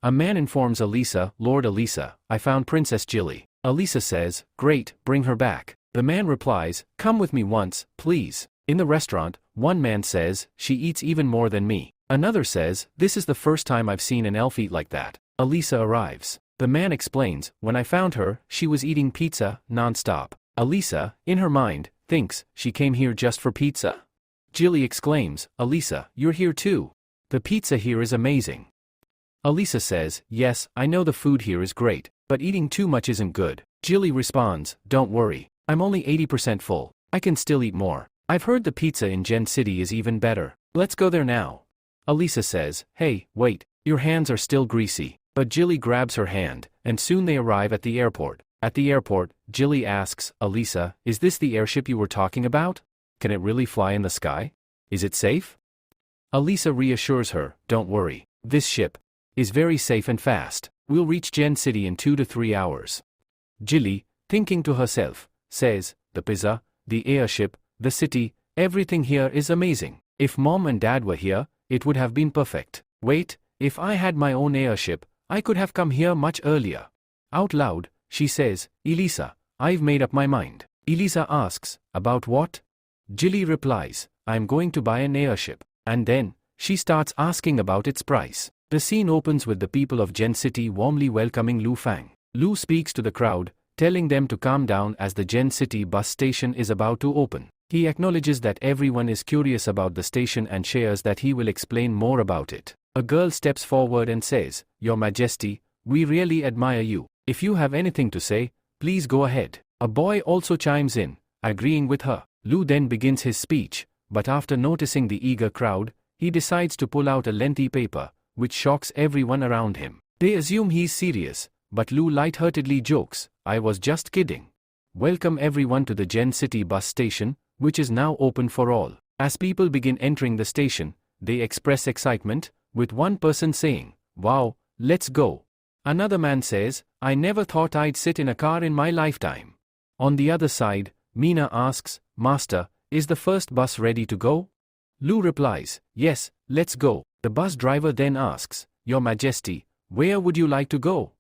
A man informs Elisa, Lord Elisa, I found Princess Jilly. Elisa says, great, bring her back. The man replies, come with me once, please. In the restaurant, one man says, she eats even more than me. Another says, this is the first time I've seen an elf eat like that. Elisa arrives. The man explains, when I found her, she was eating pizza, non-stop. Elisa, in her mind, thinks, she came here just for pizza. Jilly exclaims, Elisa, you're here too. The pizza here is amazing. Elisa says, yes, I know the food here is great, but eating too much isn't good. Jilly responds, don't worry, I'm only 80% full. I can still eat more. I've heard the pizza in Yen City is even better. Let's go there now. Elisa says, hey, wait, your hands are still greasy. But Jilly grabs her hand, and soon they arrive at the airport. At the airport, Jilly asks, Elisa, is this the airship you were talking about? Can it really fly in the sky? Is it safe? Elisa reassures her, don't worry, this ship is very safe and fast. We'll reach Yen City in 2 to 3 hours. Jilly, thinking to herself, says, the pizza, the airship, the city, everything here is amazing. If Mom and Dad were here, it would have been perfect. Wait, if I had my own airship, I could have come here much earlier. Out loud, she says, Elisa, I've made up my mind. Elisa asks, about what? Jilly replies, I'm going to buy an airship. And then, she starts asking about its price. The scene opens with the people of Gen City warmly welcoming Lu Fang. Lu speaks to the crowd, telling them to calm down as the Gen City bus station is about to open. He acknowledges that everyone is curious about the station and shares that he will explain more about it. A girl steps forward and says, Your Majesty, we really admire you. If you have anything to say, please go ahead. A boy also chimes in, agreeing with her. Lu then begins his speech, but after noticing the eager crowd, he decides to pull out a lengthy paper, which shocks everyone around him. They assume he's serious, but Lu lightheartedly jokes, I was just kidding. Welcome everyone to the Gen City bus station, which is now open for all. As people begin entering the station, they express excitement, with one person saying, Wow, let's go. Another man says, I never thought I'd sit in a car in my lifetime. On the other side, Mina asks, Master, is the first bus ready to go? Lu replies, Yes, let's go. The bus driver then asks, Your Majesty, where would you like to go?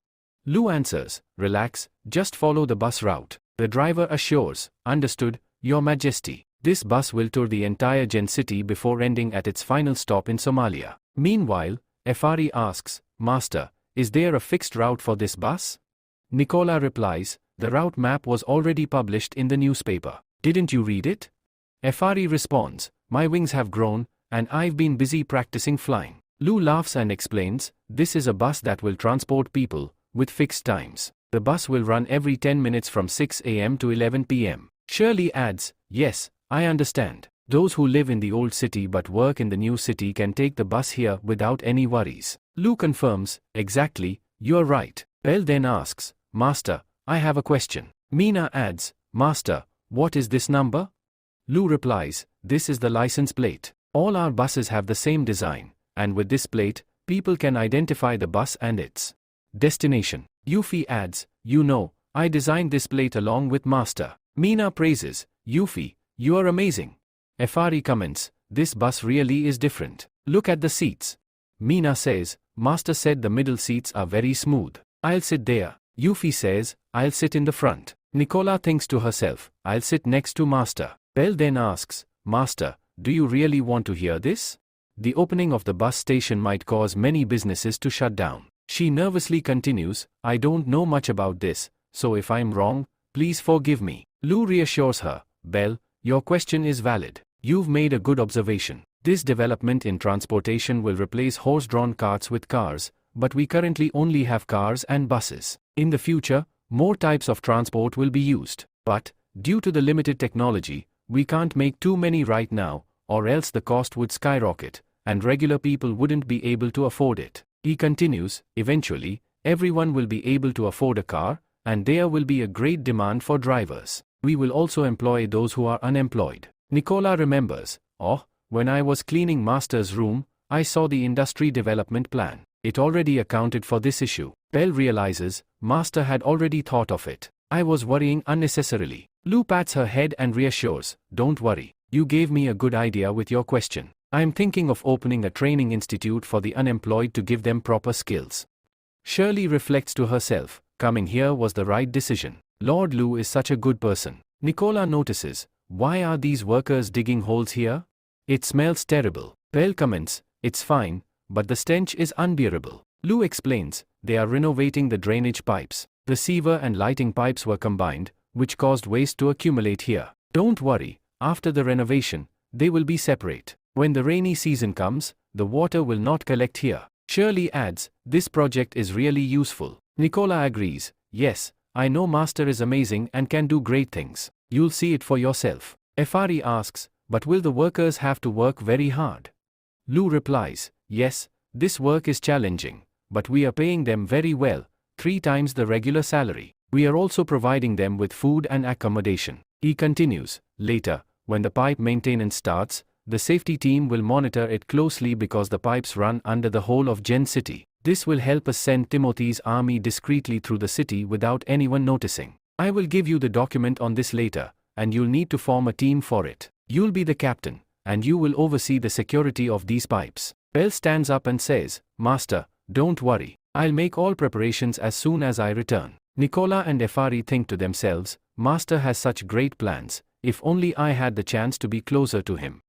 Lu answers, Relax, just follow the bus route. The driver assures, Understood, Your Majesty. This bus will tour the entire Gen City before ending at its final stop in Somalia. Meanwhile, Efari asks, Master, is there a fixed route for this bus? Nicola replies, The route map was already published in the newspaper. Didn't you read it? Efari responds, My wings have grown, and I've been busy practicing flying. Lu laughs and explains, This is a bus that will transport people, with fixed times. The bus will run every 10 minutes from 6 a.m. to 11 p.m. Shirley adds, Yes, I understand. Those who live in the old city but work in the new city can take the bus here without any worries. Lu confirms, Exactly, you're right. Belle then asks, Master, I have a question. Mina adds, Master, what is this number? Lu replies, This is the license plate. All our buses have the same design, and with this plate, people can identify the bus and its destination. Yuffie adds, You know, I designed this plate along with Master. Mina praises, Yuffie, you are amazing. Efari comments, This bus really is different. Look at the seats. Mina says, Master said the middle seats are very smooth. I'll sit there. Yuffie says, I'll sit in the front. Nicola thinks to herself, I'll sit next to Master. Belle then asks, Master, do you really want to hear this? The opening of the bus station might cause many businesses to shut down. She nervously continues, I don't know much about this, so if I'm wrong, please forgive me. Lu reassures her, Belle, your question is valid. You've made a good observation. This development in transportation will replace horse-drawn carts with cars, but we currently only have cars and buses. In the future, more types of transport will be used, but, due to the limited technology, we can't make too many right now, or else the cost would skyrocket, and regular people wouldn't be able to afford it. He continues, eventually, everyone will be able to afford a car, and there will be a great demand for drivers. We will also employ those who are unemployed. Nicola remembers, when I was cleaning Master's room, I saw the industry development plan. It already accounted for this issue. Belle realizes, Master had already thought of it. I was worrying unnecessarily. Lu pats her head and reassures, Don't worry. You gave me a good idea with your question. I am thinking of opening a training institute for the unemployed to give them proper skills. Shirley reflects to herself, coming here was the right decision. Lord Lu is such a good person. Nicola notices, why are these workers digging holes here? It smells terrible. Belle comments, it's fine, but the stench is unbearable. Lu explains, they are renovating the drainage pipes. The sewer and lighting pipes were combined, which caused waste to accumulate here. Don't worry, after the renovation, they will be separate. When the rainy season comes, the water will not collect here. Shirley adds, this project is really useful. Nicola agrees, yes, I know Master is amazing and can do great things. You'll see it for yourself. Efari asks, but will the workers have to work very hard? Lu replies, yes, this work is challenging, but we are paying them very well, 3 times the regular salary. We are also providing them with food and accommodation. He continues, later, when the pipe maintenance starts, the safety team will monitor it closely because the pipes run under the whole of Gen City. This will help us send Timothy's army discreetly through the city without anyone noticing. I will give you the document on this later, and you'll need to form a team for it. You'll be the captain, and you will oversee the security of these pipes. Belle stands up and says, Master, don't worry. I'll make all preparations as soon as I return. Nicola and Efari think to themselves, Master has such great plans, if only I had the chance to be closer to him.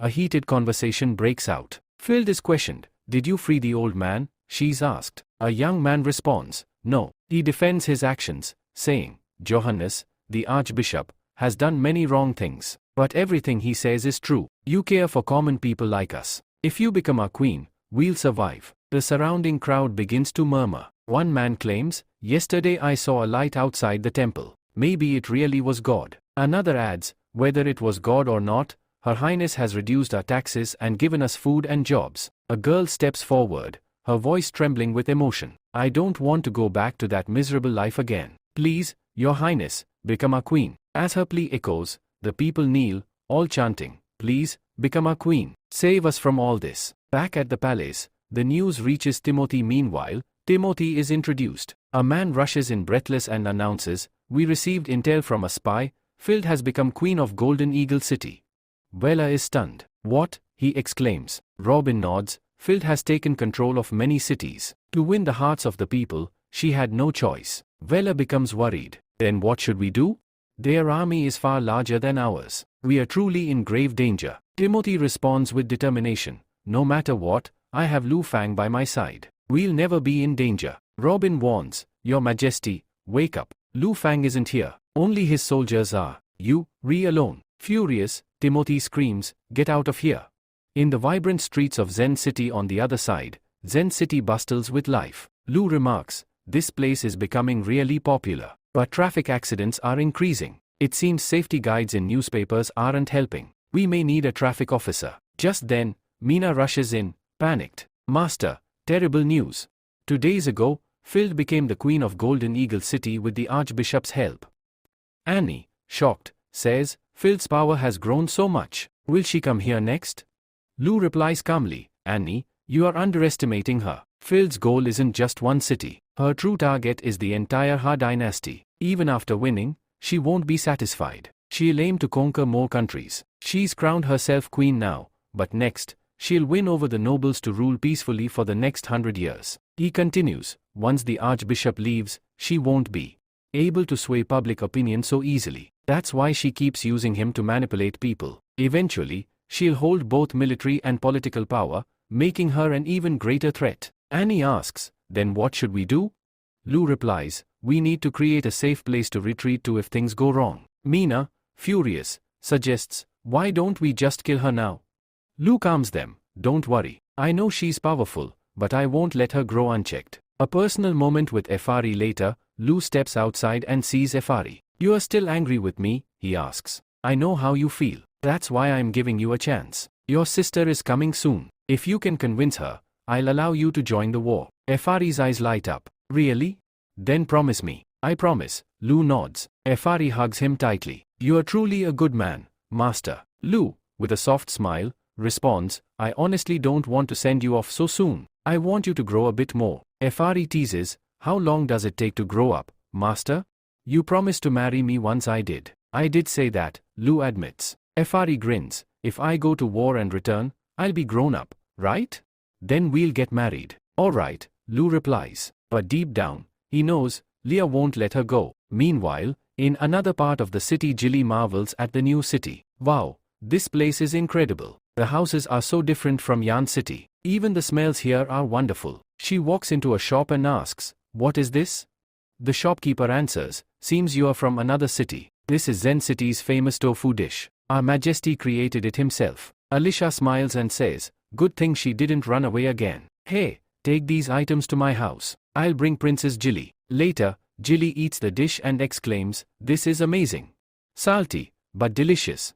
A heated conversation breaks out. Field is questioned. Did you free the old man? She's asked. A young man responds, no. He defends his actions, saying, Johannes, the Archbishop, has done many wrong things, but everything he says is true. You care for common people like us. If you become our queen, we'll survive. The surrounding crowd begins to murmur. One man claims, yesterday I saw a light outside the temple. Maybe it really was God. Another adds, whether it was God or not, Her Highness has reduced our taxes and given us food and jobs. A girl steps forward, her voice trembling with emotion. I don't want to go back to that miserable life again. Please, Your Highness, become our queen. As her plea echoes, the people kneel, all chanting, please, become our queen. Save us from all this. Back at the palace, the news reaches Timothy. Meanwhile, Timothy is introduced. A man rushes in breathless and announces, we received intel from a spy, Field has become queen of Golden Eagle City. Vela is stunned. What? He exclaims. Robin nods. Field has taken control of many cities. To win the hearts of the people, she had no choice. Vela becomes worried. Then what should we do? Their army is far larger than ours. We are truly in grave danger. Timothy responds with determination. No matter what, I have Lu Fang by my side. We'll never be in danger. Robin warns, Your Majesty, wake up. Lu Fang isn't here. Only his soldiers are. You, Ri alone. Furious, Timothy screams, get out of here. In the vibrant streets of Zen City on the other side, Zen City bustles with life. Lu remarks, this place is becoming really popular, but traffic accidents are increasing. It seems safety guides in newspapers aren't helping. We may need a traffic officer. Just then, Mina rushes in, panicked. Master, terrible news. 2 days ago, Field became the queen of Golden Eagle City with the Archbishop's help. Annie, shocked, says, Field's power has grown so much. Will she come here next? Lu replies calmly, Annie, you are underestimating her. Field's goal isn't just one city. Her true target is the entire Ha dynasty. Even after winning, she won't be satisfied. She'll aim to conquer more countries. She's crowned herself queen now, but next, she'll win over the nobles to rule peacefully for the next 100 years. He continues, once the Archbishop leaves, she won't be able to sway public opinion so easily. That's why she keeps using him to manipulate people. Eventually, she'll hold both military and political power, making her an even greater threat. Annie asks, then what should we do? Lu replies, we need to create a safe place to retreat to if things go wrong. Mina, furious, suggests, why don't we just kill her now? Lu calms them, don't worry. I know she's powerful, but I won't let her grow unchecked. A personal moment with Efari later, Lu steps outside and sees Efari. You are still angry with me? He asks. I know how you feel. That's why I'm giving you a chance. Your sister is coming soon. If you can convince her, I'll allow you to join the war. Efari's eyes light up. Really? Then promise me. I promise. Lu nods. Efari hugs him tightly. You are truly a good man, Master. Lu, with a soft smile, responds, I honestly don't want to send you off so soon. I want you to grow a bit more. Efari teases, how long does it take to grow up, Master? You promised to marry me once I did. I did say that, Lu admits. Efari grins, if I go to war and return, I'll be grown up, right? Then we'll get married. Alright, Lu replies. But deep down, he knows, Leah won't let her go. Meanwhile, in another part of the city, Jilly marvels at the new city. Wow, this place is incredible. The houses are so different from Yan City. Even the smells here are wonderful. She walks into a shop and asks, what is this? The shopkeeper answers, seems you are from another city. This is Zen City's famous tofu dish. Our Majesty created it himself. Alicia smiles and says, good thing she didn't run away again. Hey, take these items to my house. I'll bring Princess Jilly. Later, Jilly eats the dish and exclaims, this is amazing. Salty, but delicious.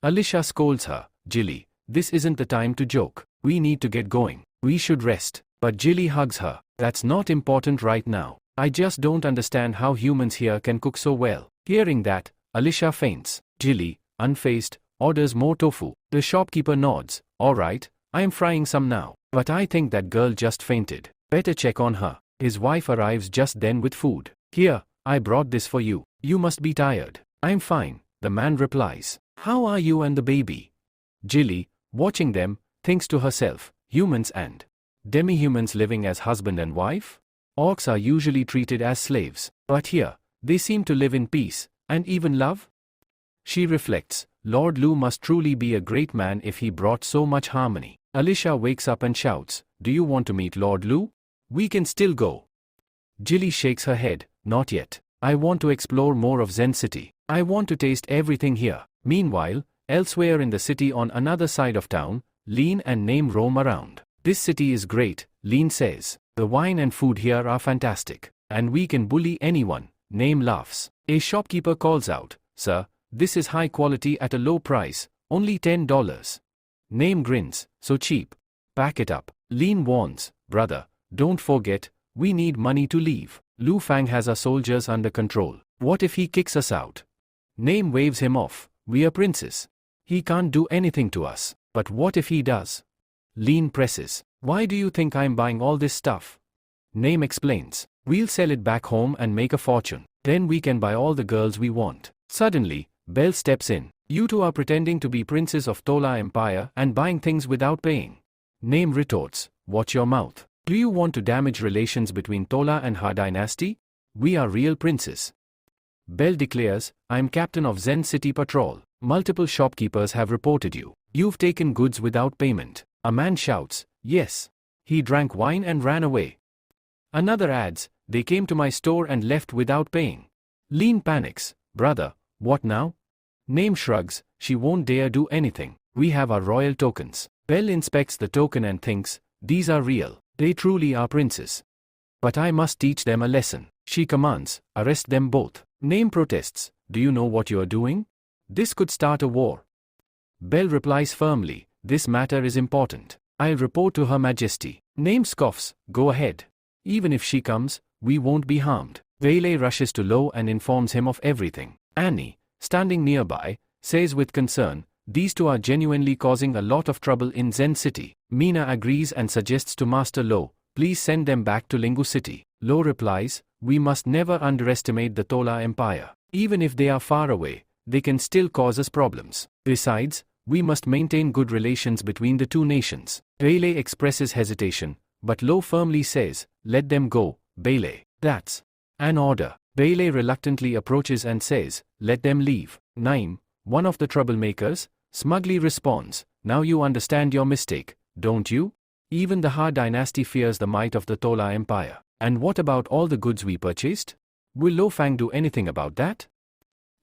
Alicia scolds her, Jilly, this isn't the time to joke. We need to get going. We should rest. But Jilly hugs her. That's not important right now. I just don't understand how humans here can cook so well. Hearing that, Alicia faints. Jilly, unfazed, orders more tofu. The shopkeeper nods. Alright, I am frying some now. But I think that girl just fainted. Better check on her. His wife arrives just then with food. Here, I brought this for you. You must be tired. I'm fine, the man replies. How are you and the baby? Jilly, watching them, thinks to herself, humans and demi-humans living as husband and wife? Orcs are usually treated as slaves, but here, they seem to live in peace, and even love? She reflects, Lord Lu must truly be a great man if he brought so much harmony. Alicia wakes up and shouts, do you want to meet Lord Lu? We can still go. Jilly shakes her head, not yet. I want to explore more of Zen City. I want to taste everything here. Meanwhile, elsewhere in the city on another side of town, Lean and Name roam around. This city is great, Lean says. The wine and food here are fantastic. And we can bully anyone, Name laughs. A shopkeeper calls out, sir, this is high quality at a low price, only $10. Name grins, so cheap. Pack it up. Lean warns, brother, don't forget, we need money to leave. Lu Fang has our soldiers under control. What if he kicks us out? Name waves him off. We are princes. He can't do anything to us. But what if he does? Lean presses. Why do you think I'm buying all this stuff? Name explains. We'll sell it back home and make a fortune. Then we can buy all the girls we want. Suddenly, Belle steps in. You two are pretending to be princes of Tola Empire and buying things without paying. Name retorts. Watch your mouth. Do you want to damage relations between Tola and her dynasty? We are real princes. Belle declares, I'm captain of Zen City Patrol. Multiple shopkeepers have reported you. You've taken goods without payment. A man shouts, yes. He drank wine and ran away. Another adds, they came to my store and left without paying. Lean panics, brother, what now? Name shrugs, she won't dare do anything. We have our royal tokens. Belle inspects the token and thinks, these are real. They truly are princes. But I must teach them a lesson. She commands, arrest them both. Name protests, do you know what you are doing? This could start a war. Belle replies firmly, this matter is important. I'll report to Her Majesty. Name scoffs, go ahead. Even if she comes, we won't be harmed. Bailey rushes to Lo and informs him of everything. Annie, standing nearby, says with concern, these two are genuinely causing a lot of trouble in Zen City. Mina agrees and suggests to Master Lo, please send them back to Lingu City. Lo replies, we must never underestimate the Tola Empire. Even if they are far away, they can still cause us problems. Besides, we must maintain good relations between the two nations. Bailey expresses hesitation, but Lo firmly says, let them go, Bailey. That's an order. Bailey reluctantly approaches and says, let them leave. Naim, one of the troublemakers, smugly responds, now you understand your mistake, don't you? Even the Ha dynasty fears the might of the Tola Empire. And what about all the goods we purchased? Will Lo Fang do anything about that?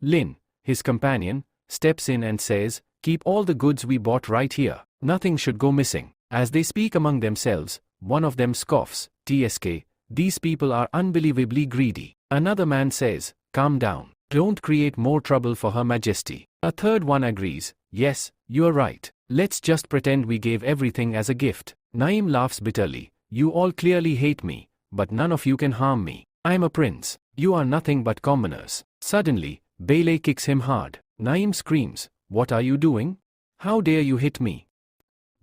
Lin, his companion, steps in and says, keep all the goods we bought right here. Nothing should go missing. As they speak among themselves, one of them scoffs, TSK, these people are unbelievably greedy. Another man says, calm down. Don't create more trouble for Her Majesty. A third one agrees, yes, you're right. Let's just pretend we gave everything as a gift. Naim laughs bitterly, you all clearly hate me, but none of you can harm me. I'm a prince. You are nothing but commoners. Suddenly, Bailey kicks him hard. Naim screams, what are you doing? How dare you hit me?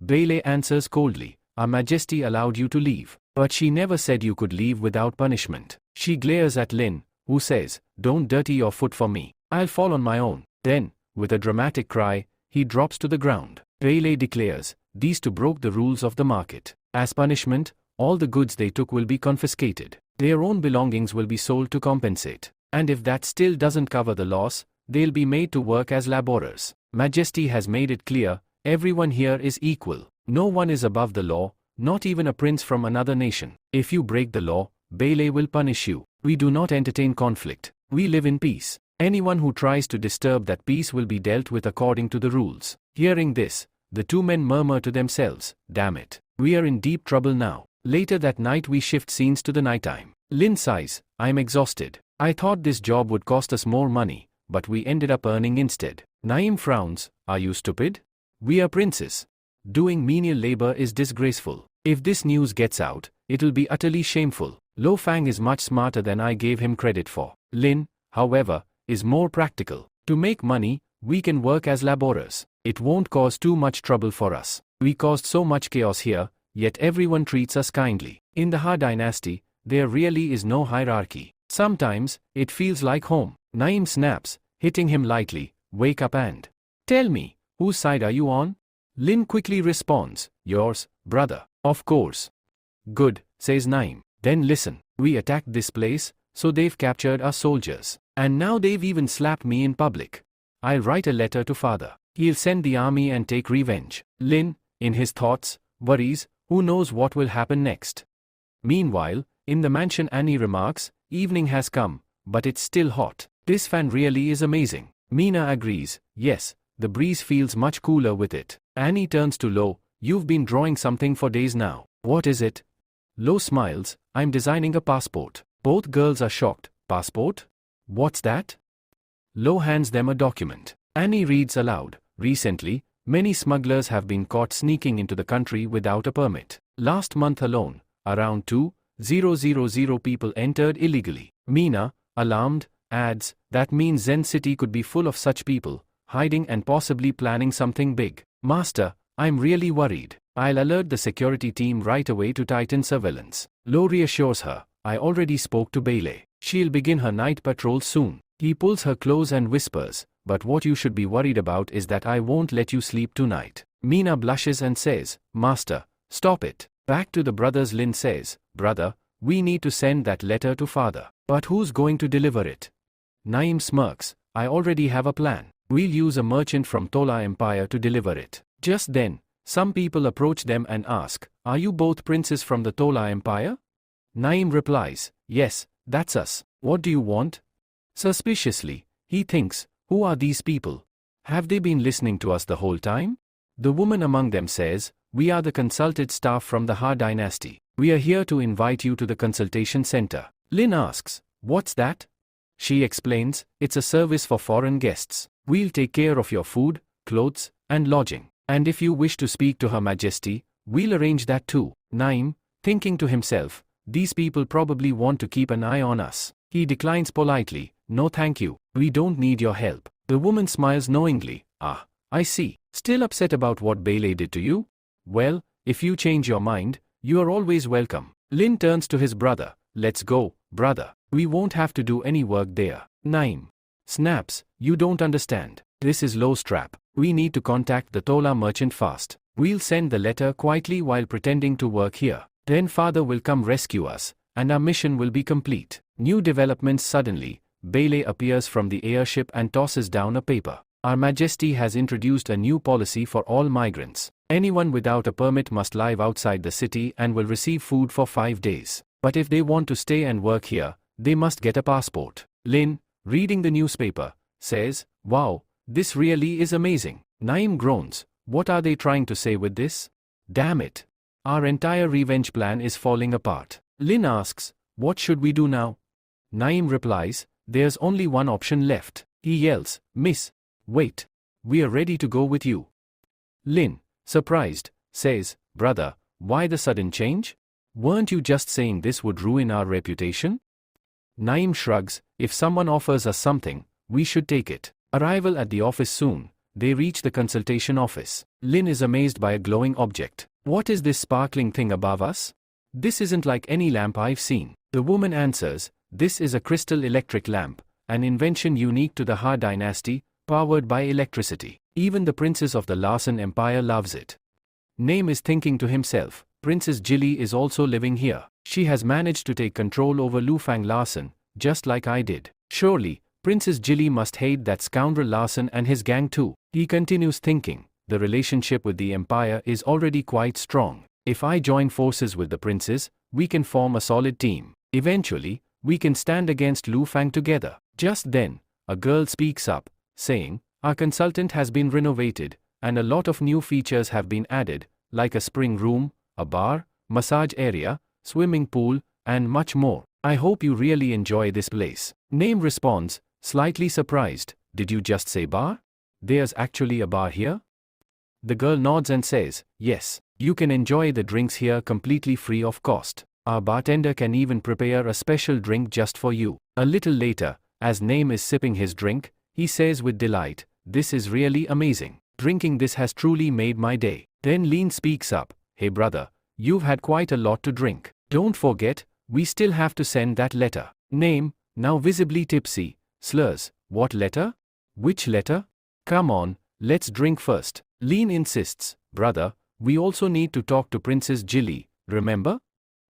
Bailey answers coldly, Her Majesty allowed you to leave, but she never said you could leave without punishment. She glares at Lin, who says, don't dirty your foot for me. I'll fall on my own. Then, with a dramatic cry, he drops to the ground. Bailey declares, these two broke the rules of the market. As punishment, all the goods they took will be confiscated. Their own belongings will be sold to compensate. And if that still doesn't cover the loss, they'll be made to work as laborers. Majesty has made it clear, everyone here is equal. No one is above the law, not even a prince from another nation. If you break the law, Bailey will punish you. We do not entertain conflict. We live in peace. Anyone who tries to disturb that peace will be dealt with according to the rules. Hearing this, the two men murmur to themselves, damn it. We are in deep trouble now. Later that night we shift scenes to the nighttime. Lin sighs, I'm exhausted. I thought this job would cost us more money, but we ended up earning instead. Naim frowns, are you stupid? We are princes. Doing menial labor is disgraceful. If this news gets out, it'll be utterly shameful. Lo Fang is much smarter than I gave him credit for. Lin, however, is more practical. To make money, we can work as laborers. It won't cause too much trouble for us. We caused so much chaos here, yet everyone treats us kindly. In the Ha dynasty, there really is no hierarchy. Sometimes, it feels like home. Naim snaps, hitting him lightly, wake up and tell me, whose side are you on? Lin quickly responds, yours, brother. Of course. Good, says Naim. Then listen. We attacked this place, so they've captured our soldiers. And now they've even slapped me in public. I'll write a letter to father. He'll send the army and take revenge. Lin, in his thoughts, worries, who knows what will happen next. Meanwhile, in the mansion Annie remarks, evening has come, but it's still hot. This fan really is amazing. Mina agrees, yes, the breeze feels much cooler with it. Annie turns to Lo, you've been drawing something for days now. What is it? Lo smiles, I'm designing a passport. Both girls are shocked. Passport? What's that? Lo hands them a document. Annie reads aloud, recently, many smugglers have been caught sneaking into the country without a permit. Last month alone, around 2,000 people entered illegally. Mina, alarmed, adds, that means Zen City could be full of such people, hiding and possibly planning something big. Master, I'm really worried. I'll alert the security team right away to tighten surveillance. Lo reassures her, I already spoke to Bailey. She'll begin her night patrol soon. He pulls her close and whispers, but what you should be worried about is that I won't let you sleep tonight. Mina blushes and says, Master, stop it. Back to the brothers. Lin says, Brother, we need to send that letter to father. But who's going to deliver it? Naim smirks, I already have a plan. We'll use a merchant from Tola Empire to deliver it. Just then, some people approach them and ask, Are you both princes from the Tola Empire? Naim replies, Yes, that's us. What do you want? Suspiciously, he thinks, Who are these people? Have they been listening to us the whole time? The woman among them says, We are the consulted staff from the Ha dynasty. We are here to invite you to the consultation center. Lin asks, What's that? She explains, It's a service for foreign guests. We'll take care of your food, clothes, and lodging. And if you wish to speak to Her Majesty, we'll arrange that too. Naim, thinking to himself, These people probably want to keep an eye on us. He declines politely, No thank you, we don't need your help. The woman smiles knowingly, Ah, I see. Still upset about what Bailey did to you? Well, if you change your mind, you are always welcome. Lin turns to his brother, Let's go, brother. We won't have to do any work there. Naim snaps, You don't understand. This is Lo's trap. We need to contact the Tola merchant fast. We'll send the letter quietly while pretending to work here. Then father will come rescue us, and our mission will be complete. New developments. Suddenly, Bailey appears from the airship and tosses down a paper. Our Majesty has introduced a new policy for all migrants. Anyone without a permit must live outside the city and will receive food for 5 days. But if they want to stay and work here, they must get a passport. Lin, reading the newspaper, says, Wow, this really is amazing. Naim groans, What are they trying to say with this? Damn it. Our entire revenge plan is falling apart. Lin asks, What should we do now? Naim replies, There's only one option left. He yells, Miss, wait. We are ready to go with you. Lin, surprised, says, Brother, why the sudden change? Weren't you just saying this would ruin our reputation? Naim shrugs, If someone offers us something, we should take it. Arrival at the office soon. They reach the consultation office. Lin is amazed by a glowing object. What is this sparkling thing above us? This isn't like any lamp I've seen. The woman answers, This is a crystal electric lamp, an invention unique to the Ha dynasty, powered by electricity. Even the princes of the Larsen Empire loves it. Naim is thinking to himself, Princess Jilly is also living here. She has managed to take control over Lufang Larsen, just like I did. Surely, Princess Jilly must hate that scoundrel Larsen and his gang too. He continues thinking, the relationship with the Empire is already quite strong. If I join forces with the princes, we can form a solid team. Eventually, we can stand against Lufang together. Just then, a girl speaks up, saying, Our consultant has been renovated, and a lot of new features have been added, like a spring room, a bar, massage area, swimming pool, and much more. I hope you really enjoy this place. Naim responds, slightly surprised, Did you just say bar? There's actually a bar here? The girl nods and says, Yes, you can enjoy the drinks here completely free of cost. Our bartender can even prepare a special drink just for you. A little later, as Naim is sipping his drink, he says with delight, This is really amazing. Drinking this has truly made my day. Then Lin speaks up, Hey brother, you've had quite a lot to drink. Don't forget, we still have to send that letter. Naim, now visibly tipsy, slurs, What letter? Which letter? Come on, let's drink first. Lin insists, Brother, we also need to talk to Princess Jilly, remember?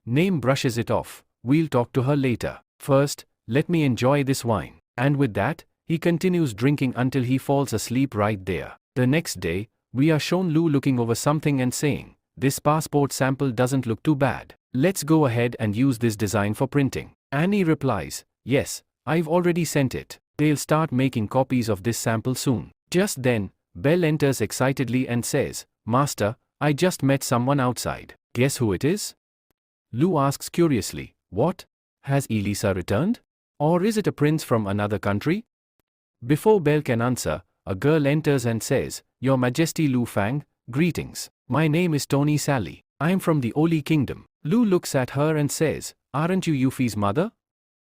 Naim brushes it off, we'll talk to her later. First, let me enjoy this wine. And with that, he continues drinking until he falls asleep right there. The next day, we are shown Lu looking over something and saying, "This passport sample doesn't look too bad. Let's go ahead and use this design for printing." Annie replies, "Yes, I've already sent it. They'll start making copies of this sample soon." Just then, Belle enters excitedly and says, "Master, I just met someone outside. Guess who it is?" Lu asks curiously, "What? Has Elisa returned? Or is it a prince from another country?" Before Belle can answer, a girl enters and says, "Your Majesty Lu Fang, greetings. My name is Tony Sally. I am from the Oli Kingdom." Lu looks at her and says, "Aren't you Yuffie's mother?"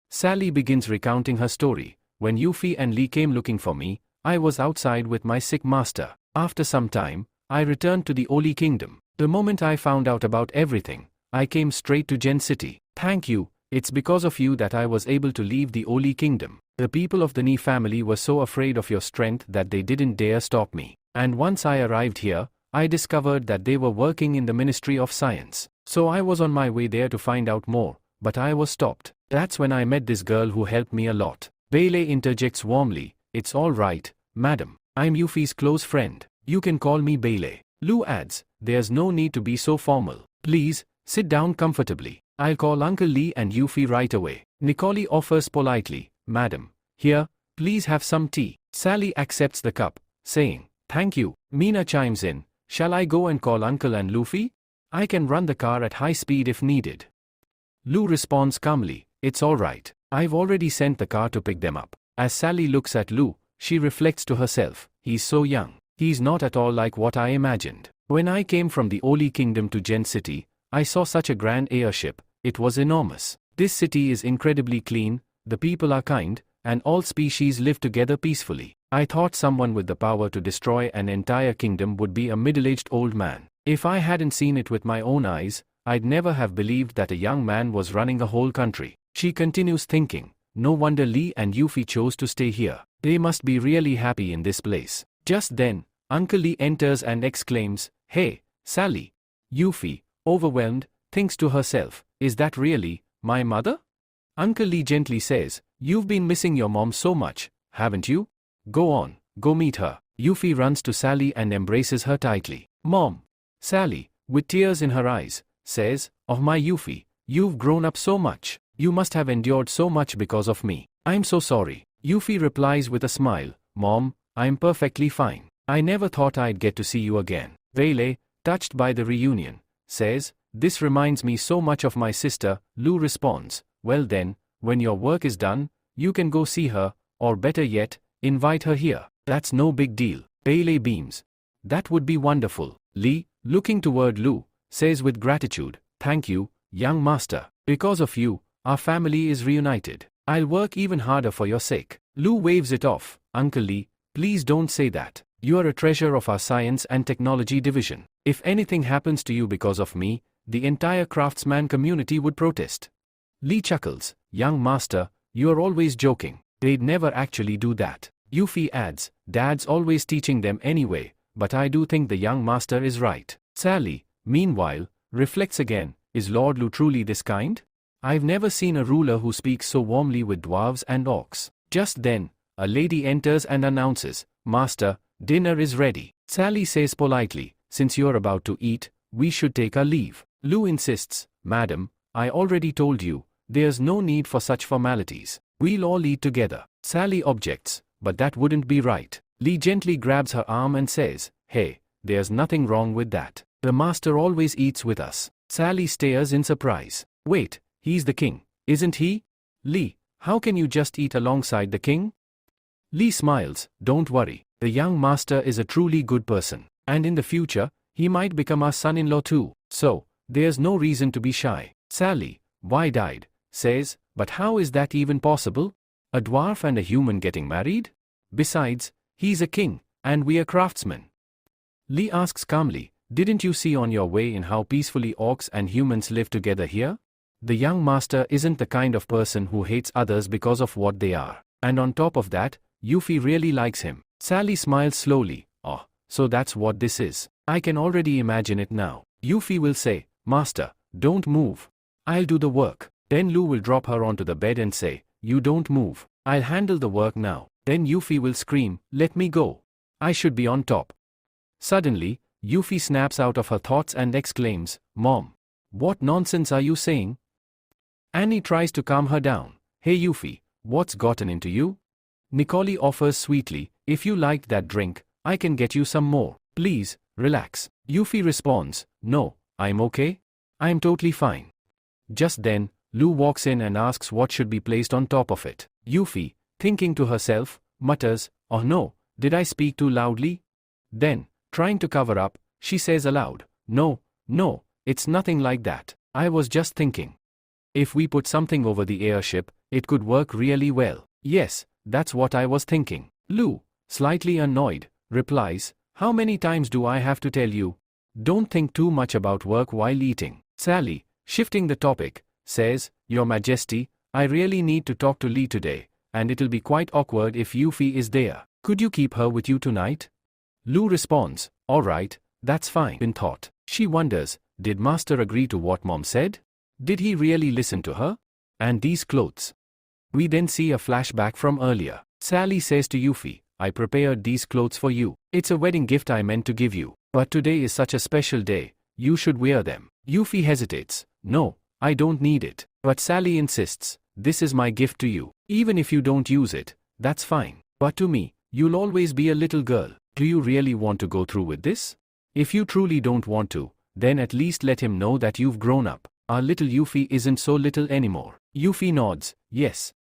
Sally begins recounting her story. "When Yuffie and Li came looking for me, I was outside with my sick master. After some time, I returned to the Oli Kingdom. The moment I found out about everything, I came straight to Gen City. Thank you, it's because of you that I was able to leave the Oli Kingdom. The people of the Ni family were so afraid of your strength that they didn't dare stop me. And once I arrived here, I discovered that they were working in the Ministry of Science. So I was on my way there to find out more, but I was stopped. That's when I met this girl who helped me a lot." Bailey interjects warmly, "It's all right, madam. I'm Yuffie's close friend. You can call me Bailey." Lu adds, "There's no need to be so formal. Please, sit down comfortably. I'll call Uncle Lee and Yuffie right away." Nicole offers politely, "Madam, here, please have some tea." Sally accepts the cup, saying, "Thank you." Mina chimes in, "Shall I go and call Uncle and Luffy? I can run the car at high speed if needed." Lu responds calmly, "It's all right. I've already sent the car to pick them up." As Sally looks at Lu, she reflects to herself, "He's so young. He's not at all like what I imagined. When I came from the Oli Kingdom to Gen City, I saw such a grand airship. It was enormous. This city is incredibly clean, the people are kind, and all species live together peacefully. I thought someone with the power to destroy an entire kingdom would be a middle-aged old man. If I hadn't seen it with my own eyes, I'd never have believed that a young man was running a whole country." She continues thinking, "No wonder Lee and Yuffie chose to stay here. They must be really happy in this place." Just then, Uncle Lee enters and exclaims, "Hey, Sally." Yuffie, overwhelmed, thinks to herself, "Is that really my mother?" Uncle Lee gently says, "You've been missing your mom so much, haven't you? Go on, go meet her." Yuffie runs to Sally and embraces her tightly. "Mom." Sally, with tears in her eyes, says, "Oh my Yuffie, you've grown up so much. You must have endured so much because of me. I'm so sorry." Yuffie replies with a smile, "Mom, I'm perfectly fine. I never thought I'd get to see you again." Bailey, touched by the reunion, says, "This reminds me so much of my sister." Lu responds, "Well then, when your work is done, you can go see her, or better yet, invite her here. That's no big deal." Bailey beams. "That would be wonderful." Lee, looking toward Lu, says with gratitude, "Thank you, young master. Because of you, our family is reunited. I'll work even harder for your sake." Lu waves it off, "Uncle Lee, please don't say that. You are a treasure of our science and technology division. If anything happens to you because of me, the entire craftsman community would protest." Lee chuckles, "Young master, you're always joking. They'd never actually do that." Yuffie adds, "Dad's always teaching them anyway, but I do think the young master is right." Sally, meanwhile, reflects again, "Is Lord Lu truly this kind? I've never seen a ruler who speaks so warmly with dwarves and orcs." Just then, a lady enters and announces, "Master, dinner is ready." Sally says politely, "Since you're about to eat, we should take our leave." Lu insists, "Madam, I already told you, there's no need for such formalities. We'll all eat together." Sally objects, "But that wouldn't be right." Lee gently grabs her arm and says, "Hey, there's nothing wrong with that. The master always eats with us." Sally stares in surprise. "Wait, he's the king, isn't he? Lee, how can you just eat alongside the king?" Lee smiles, "Don't worry, the young master is a truly good person, and in the future, he might become our son-in-law too, so, there's no reason to be shy." Sally, wide-eyed, says, "But how is that even possible? A dwarf and a human getting married? Besides, he's a king, and we are craftsmen." Lee asks calmly, "Didn't you see on your way in how peacefully orcs and humans live together here? The young master isn't the kind of person who hates others because of what they are. And on top of that, Yuffie really likes him." Sally smiles slowly, "Oh, so that's what this is. I can already imagine it now. Yuffie will say, 'Master, don't move. I'll do the work.'" Then Lu will drop her onto the bed and say, "You don't move. I'll handle the work now." Then Yuffie will scream, "Let me go. I should be on top." Suddenly, Yuffie snaps out of her thoughts and exclaims, "Mom, what nonsense are you saying?" Annie tries to calm her down. "Hey Yuffie, what's gotten into you?" Nicole offers sweetly, "If you liked that drink, I can get you some more. Please, relax." Yuffie responds, "No, I'm okay. I'm totally fine." Just then, Lu walks in and asks what should be placed on top of it. Yuffie, thinking to herself, mutters, "Oh no, did I speak too loudly?" Then, trying to cover up, she says aloud, No, it's nothing like that. I was just thinking. If we put something over the airship, it could work really well." "Yes, that's what I was thinking." Lu, slightly annoyed, replies, "How many times do I have to tell you? Don't think too much about work while eating." Sally, shifting the topic, says, "Your Majesty, I really need to talk to Lee today, and it'll be quite awkward if Yuffie is there. Could you keep her with you tonight?" Lu responds, "All right, that's fine." In thought, she wonders, did Master agree to what Mom said? Did he really listen to her? And these clothes? We then see a flashback from earlier. Sally says to Yuffie, "I prepared these clothes for you. It's a wedding gift I meant to give you, but today is such a special day, you should wear them." Yuffie hesitates, "No, I don't need it." But Sally insists, "This is my gift to you. Even if you don't use it, that's fine. But to me, you'll always be a little girl. Do you really want to go through with this? If you truly don't want to, then at least let him know that you've grown up. Our little Yuffie isn't so little anymore." Yuffie nods, "Yes.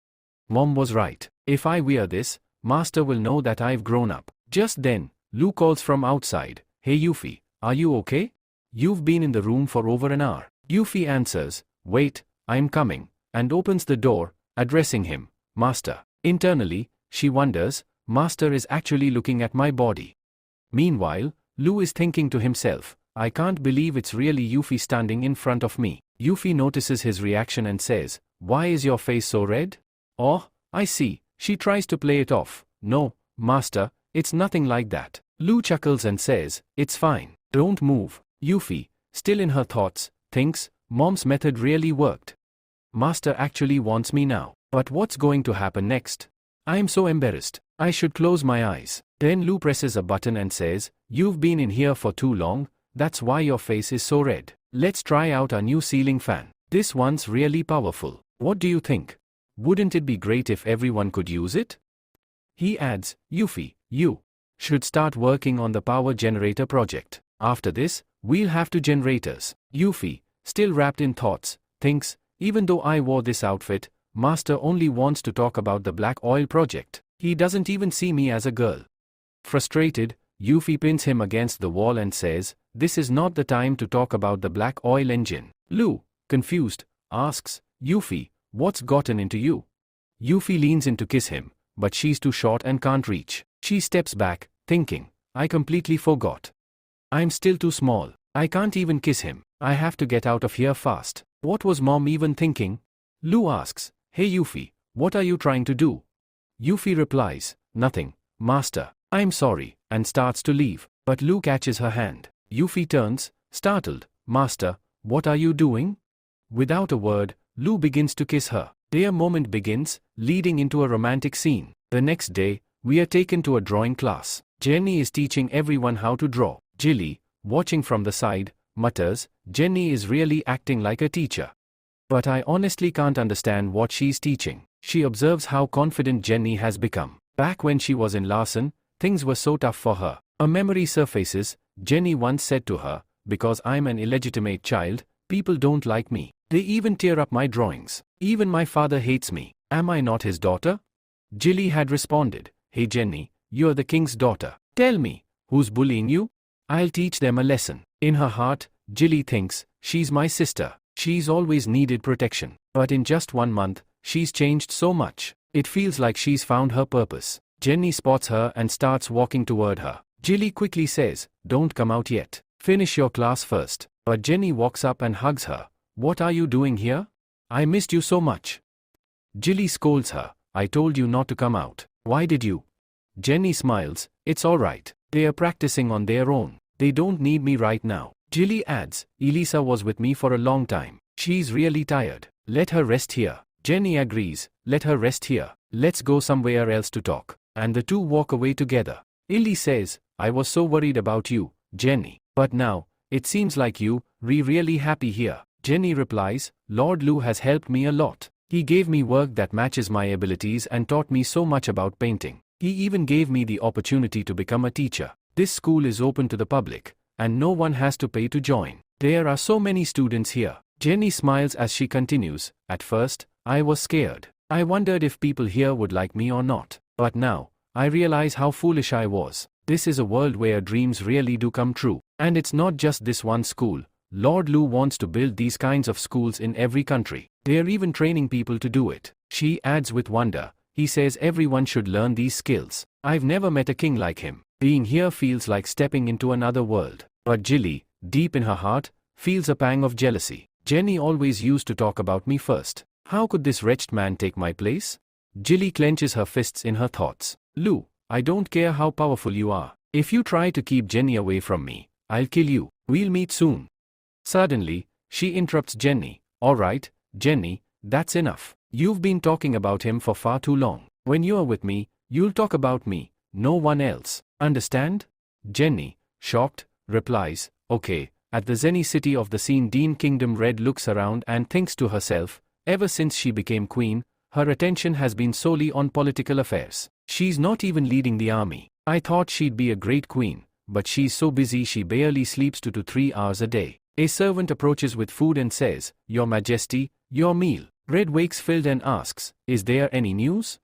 Mom was right. If I wear this, Master will know that I've grown up." Just then, Lu calls from outside, "Hey Yuffie, are you okay? You've been in the room for over an hour." Yuffie answers, "Wait, I'm coming," and opens the door, addressing him, "Master." Internally, she wonders, Master is actually looking at my body. Meanwhile, Lu is thinking to himself, "I can't believe it's really Yuffie standing in front of me." Yuffie notices his reaction and says, "Why is your face so red?" "Oh, I see." She tries to play it off. "No, Master, it's nothing like that." Lu chuckles and says, "It's fine. Don't move." Yuffie, still in her thoughts, thinks, Mom's method really worked. Master actually wants me now. But what's going to happen next? I'm so embarrassed. I should close my eyes. Then Lu presses a button and says, "You've been in here for too long, that's why your face is so red. Let's try out our new ceiling fan. This one's really powerful. What do you think? Wouldn't it be great if everyone could use it?" He adds, "Yuffie, you should start working on the power generator project. After this, we'll have two generators." Yuffie, still wrapped in thoughts, thinks, even though I wore this outfit, Master only wants to talk about the black oil project. He doesn't even see me as a girl. Frustrated, Yuffie pins him against the wall and says, "This is not the time to talk about the black oil engine." Lu, confused, asks, "Yuffie, what's gotten into you?" Yuffie leans in to kiss him, but she's too short and can't reach. She steps back, thinking, "I completely forgot. I'm still too small. I can't even kiss him. I have to get out of here fast." What was Mom even thinking? Lu asks, "Hey Yuffie, what are you trying to do?" Yuffie replies, "Nothing, Master. I'm sorry," and starts to leave. But Lu catches her hand. Yuffie turns, startled, "Master, what are you doing?" Without a word, Lu begins to kiss her. Their moment begins, leading into a romantic scene. The next day, we are taken to a drawing class. Jenny is teaching everyone how to draw. Jilly, watching from the side, mutters, "Jenny is really acting like a teacher. But I honestly can't understand what she's teaching." She observes how confident Jenny has become. Back when she was in Larson, things were so tough for her. A memory surfaces. Jenny once said to her, "Because I'm an illegitimate child, people don't like me. They even tear up my drawings. Even my father hates me. Am I not his daughter?" Jilly had responded, "Hey Jenny, you're the king's daughter. Tell me, who's bullying you? I'll teach them a lesson." In her heart, Jilly thinks, "She's my sister. She's always needed protection. But in just 1 month, she's changed so much. It feels like she's found her purpose." Jenny spots her and starts walking toward her. Jilly quickly says, "Don't come out yet. Finish your class first." But Jenny walks up and hugs her. "What are you doing here? I missed you so much." Jilly scolds her, "I told you not to come out. Why did you?" Jenny smiles, "It's alright. They are practicing on their own. They don't need me right now." Jilly adds, "Elisa was with me for a long time. She's really tired." Let her rest here. Jenny agrees, let her rest here. Let's go somewhere else to talk. And the two walk away together. Illy says, I was so worried about you, Jenny. But now, it seems like you, really happy here. Jenny replies, Lord Lu has helped me a lot. He gave me work that matches my abilities and taught me so much about painting. He even gave me the opportunity to become a teacher. This school is open to the public, and no one has to pay to join. There are so many students here. Jenny smiles as she continues, at first, I was scared. I wondered if people here would like me or not. But now, I realize how foolish I was. This is a world where dreams really do come true. And it's not just this one school. Lord Lu wants to build these kinds of schools in every country. They're even training people to do it. She adds with wonder, he says everyone should learn these skills. I've never met a king like him. Being here feels like stepping into another world. But Jilly, deep in her heart, feels a pang of jealousy. Jenny always used to talk about me first. How could this wretched man take my place? Jilly clenches her fists in her thoughts. Lu, I don't care how powerful you are. If you try to keep Jenny away from me, I'll kill you. We'll meet soon. Suddenly, she interrupts Jenny. Alright, Jenny, that's enough. You've been talking about him for far too long. When you're with me, you'll talk about me, no one else. Understand? Jenny, shocked, replies, okay. At the Zeni city of the Scene Dean Kingdom, Red looks around and thinks to herself, ever since she became queen, her attention has been solely on political affairs. She's not even leading the army. I thought she'd be a great queen, but she's so busy she barely sleeps 2 to 3 hours a day. A servant approaches with food and says, Your Majesty, your meal. Red wakes Filled and asks, is there any news?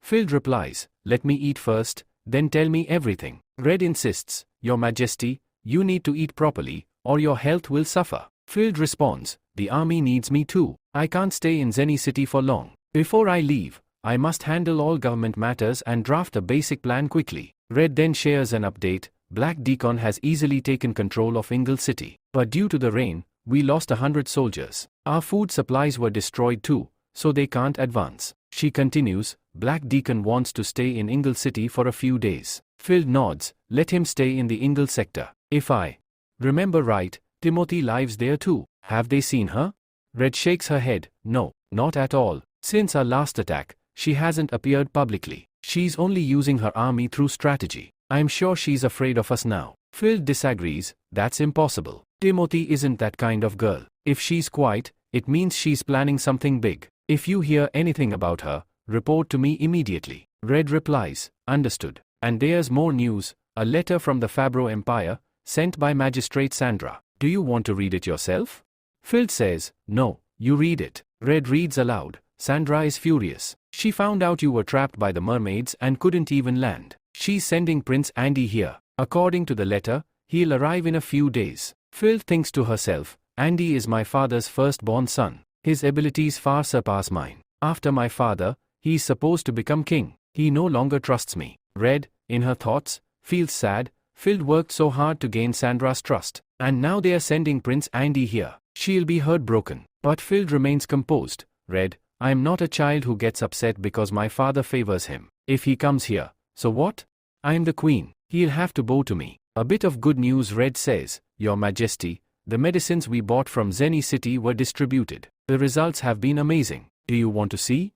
Filled replies, let me eat first, then tell me everything. Red insists, Your Majesty, you need to eat properly, or your health will suffer. Filled responds, the army needs me too. I can't stay in Zeni city for long. Before I leave, I must handle all government matters and draft a basic plan quickly. Red then shares an update. Black Deacon has easily taken control of Ingle City. But due to the rain, we lost 100 soldiers. Our food supplies were destroyed too, so they can't advance. She continues, Black Deacon wants to stay in Ingle City for a few days. Phil nods, let him stay in the Ingle sector. If I remember right, Timothy lives there too. Have they seen her? Red shakes her head, no, not at all. Since our last attack, she hasn't appeared publicly. She's only using her army through strategy. I'm sure she's afraid of us now. Phil disagrees, that's impossible. Timothy isn't that kind of girl. If she's quiet, it means she's planning something big. If you hear anything about her, report to me immediately. Red replies, understood. And there's more news, a letter from the Fabro Empire, sent by Magistrate Sandra. Do you want to read it yourself? Phil says, no, you read it. Red reads aloud, Sandra is furious. She found out you were trapped by the mermaids and couldn't even land. She's sending Prince Andy here. According to the letter, he'll arrive in a few days. Phil thinks to herself, Andy is my father's firstborn son. His abilities far surpass mine. After my father, he's supposed to become king. He no longer trusts me. Red, in her thoughts, feels sad. Phil worked so hard to gain Sandra's trust. And now they are sending Prince Andy here. She'll be heartbroken. But Phil remains composed. Red, I'm not a child who gets upset because my father favors him. If he comes here, so what? I'm the queen. He'll have to bow to me. A bit of good news. Red says, Your Majesty, the medicines we bought from Zeni City were distributed. The results have been amazing. Do you want to see?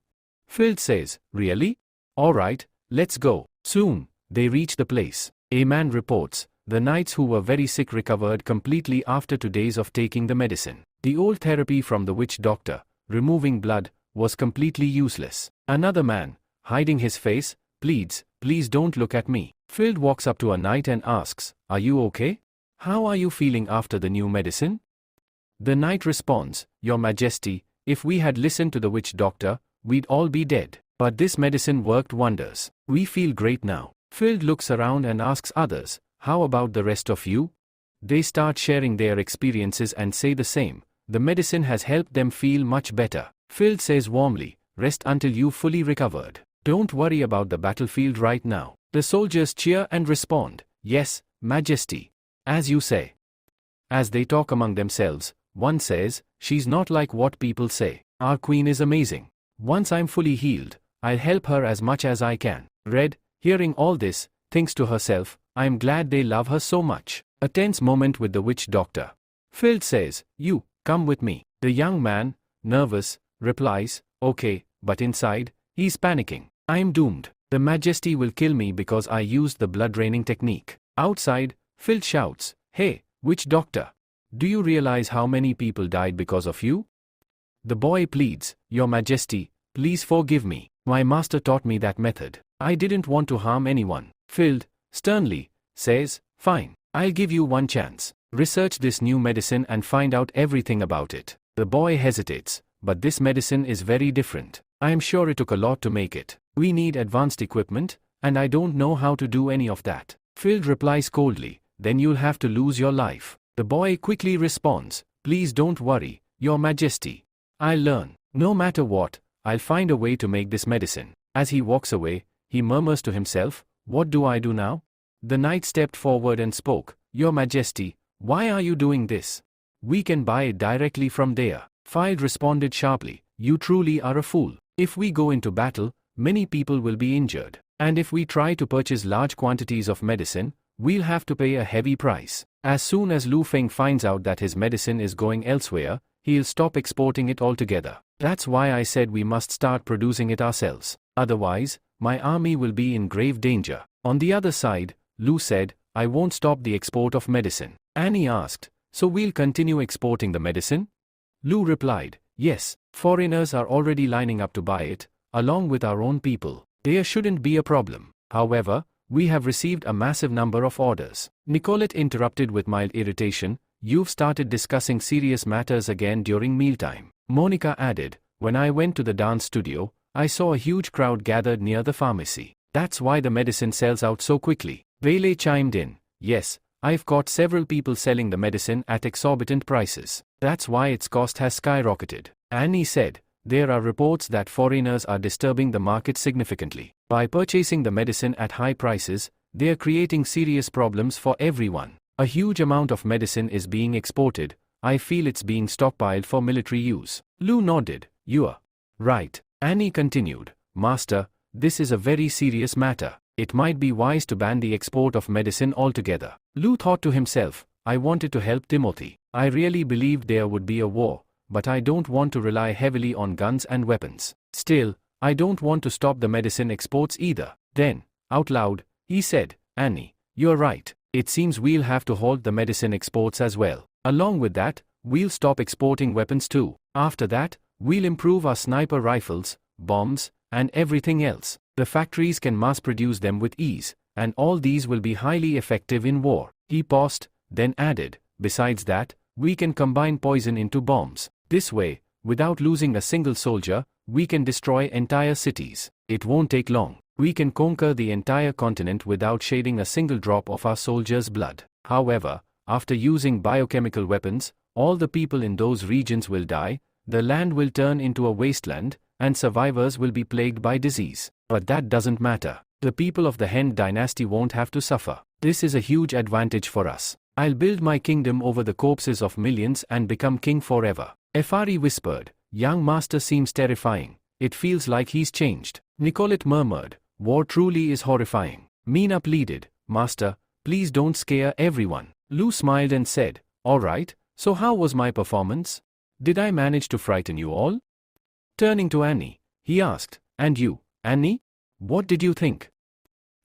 Phil says, really? Alright, let's go. Soon, they reach the place. A man reports, the knights who were very sick recovered completely after 2 days of taking the medicine. The old therapy from the witch doctor, removing blood, was completely useless. Another man, hiding his face, pleads, please don't look at me. Phil walks up to a knight and asks, are you okay? How are you feeling after the new medicine? The knight responds, Your Majesty, if we had listened to the witch doctor, we'd all be dead. But this medicine worked wonders. We feel great now. Phil looks around and asks others, how about the rest of you? They start sharing their experiences and say the same. The medicine has helped them feel much better. Phil says warmly, rest until you fully recovered. Don't worry about the battlefield right now. The soldiers cheer and respond, yes, Majesty. As you say. As they talk among themselves, one says, she's not like what people say. Our queen is amazing. Once I'm fully healed, I'll help her as much as I can. Red, hearing all this, thinks to herself, I'm glad they love her so much. A tense moment with the witch doctor. Phil says, you, come with me. The young man, nervous, replies, okay, but inside, he's panicking. I'm doomed. The Majesty will kill me because I used the blood draining technique. Outside, Phil shouts, hey, witch doctor. Do you realize how many people died because of you? The boy pleads, Your Majesty, please forgive me. My master taught me that method. I didn't want to harm anyone. Phil, sternly, says, fine, I'll give you one chance. Research this new medicine and find out everything about it. The boy hesitates, but this medicine is very different. I am sure it took a lot to make it. We need advanced equipment, and I don't know how to do any of that. Phil replies coldly, then you'll have to lose your life. The boy quickly responds, please don't worry, Your Majesty. I'll learn. No matter what, I'll find a way to make this medicine. As he walks away, he murmurs to himself, what do I do now? The knight stepped forward and spoke, Your Majesty, why are you doing this? We can buy it directly from there. Phil responded sharply, you truly are a fool. If we go into battle, many people will be injured. And if we try to purchase large quantities of medicine, we'll have to pay a heavy price. As soon as Lu Feng finds out that his medicine is going elsewhere, he'll stop exporting it altogether. That's why I said we must start producing it ourselves. Otherwise, my army will be in grave danger. On the other side, Lu said, I won't stop the export of medicine. Annie asked, so we'll continue exporting the medicine? Lu replied, yes, foreigners are already lining up to buy it, along with our own people. There shouldn't be a problem. However, we have received a massive number of orders. Nicolette interrupted with mild irritation, you've started discussing serious matters again during mealtime. Monica added, when I went to the dance studio, I saw a huge crowd gathered near the pharmacy. That's why the medicine sells out so quickly. Bailey chimed in, yes, I've caught several people selling the medicine at exorbitant prices. That's why its cost has skyrocketed. Annie said, there are reports that foreigners are disturbing the market significantly. By purchasing the medicine at high prices, they are creating serious problems for everyone. A huge amount of medicine is being exported. I feel it's being stockpiled for military use. Lu nodded, you're right. Annie continued, Master, this is a very serious matter. It might be wise to ban the export of medicine altogether. Lu thought to himself, I wanted to help Timothy. I really believed there would be a war, but I don't want to rely heavily on guns and weapons. Still, I don't want to stop the medicine exports either. Then, out loud, he said, Annie, you're right. It seems we'll have to halt the medicine exports as well. Along with that, we'll stop exporting weapons too. After that, we'll improve our sniper rifles, bombs, and everything else. The factories can mass produce them with ease, and all these will be highly effective in war. He paused, then added, besides that, we can combine poison into bombs. This way, without losing a single soldier, we can destroy entire cities. It won't take long. We can conquer the entire continent without shedding a single drop of our soldiers' blood. However, after using biochemical weapons, all the people in those regions will die, the land will turn into a wasteland, and survivors will be plagued by disease. But that doesn't matter. The people of the Han dynasty won't have to suffer. This is a huge advantage for us. I'll build my kingdom over the corpses of millions and become king forever. Efari whispered, young master seems terrifying. It feels like he's changed. Nicolette murmured, war truly is horrifying. Mina pleaded, master, please don't scare everyone. Lu smiled and said, all right, so how was my performance? Did I manage to frighten you all? Turning to Annie, he asked, and you, Annie? What did you think?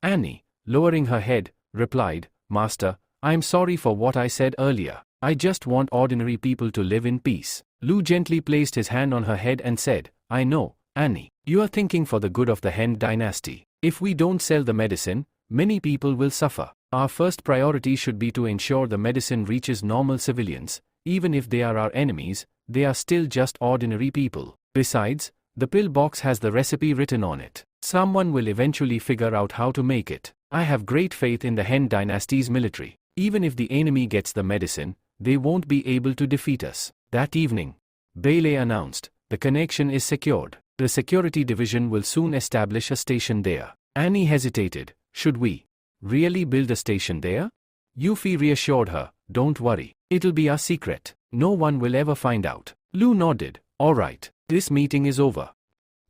Annie, lowering her head, replied, Master, I'm sorry for what I said earlier. I just want ordinary people to live in peace. Lu gently placed his hand on her head and said, I know, Annie, you are thinking for the good of the Han dynasty. If we don't sell the medicine, many people will suffer. Our first priority should be to ensure the medicine reaches normal civilians. Even if they are our enemies, they are still just ordinary people. Besides, the pill box has the recipe written on it. Someone will eventually figure out how to make it. I have great faith in the Han dynasty's military. Even if the enemy gets the medicine, they won't be able to defeat us. That evening, Bailey announced, the connection is secured. The security division will soon establish a station there. Annie hesitated, should we really build a station there? Yuffie reassured her, don't worry, it'll be our secret. No one will ever find out. Lu nodded, alright, this meeting is over.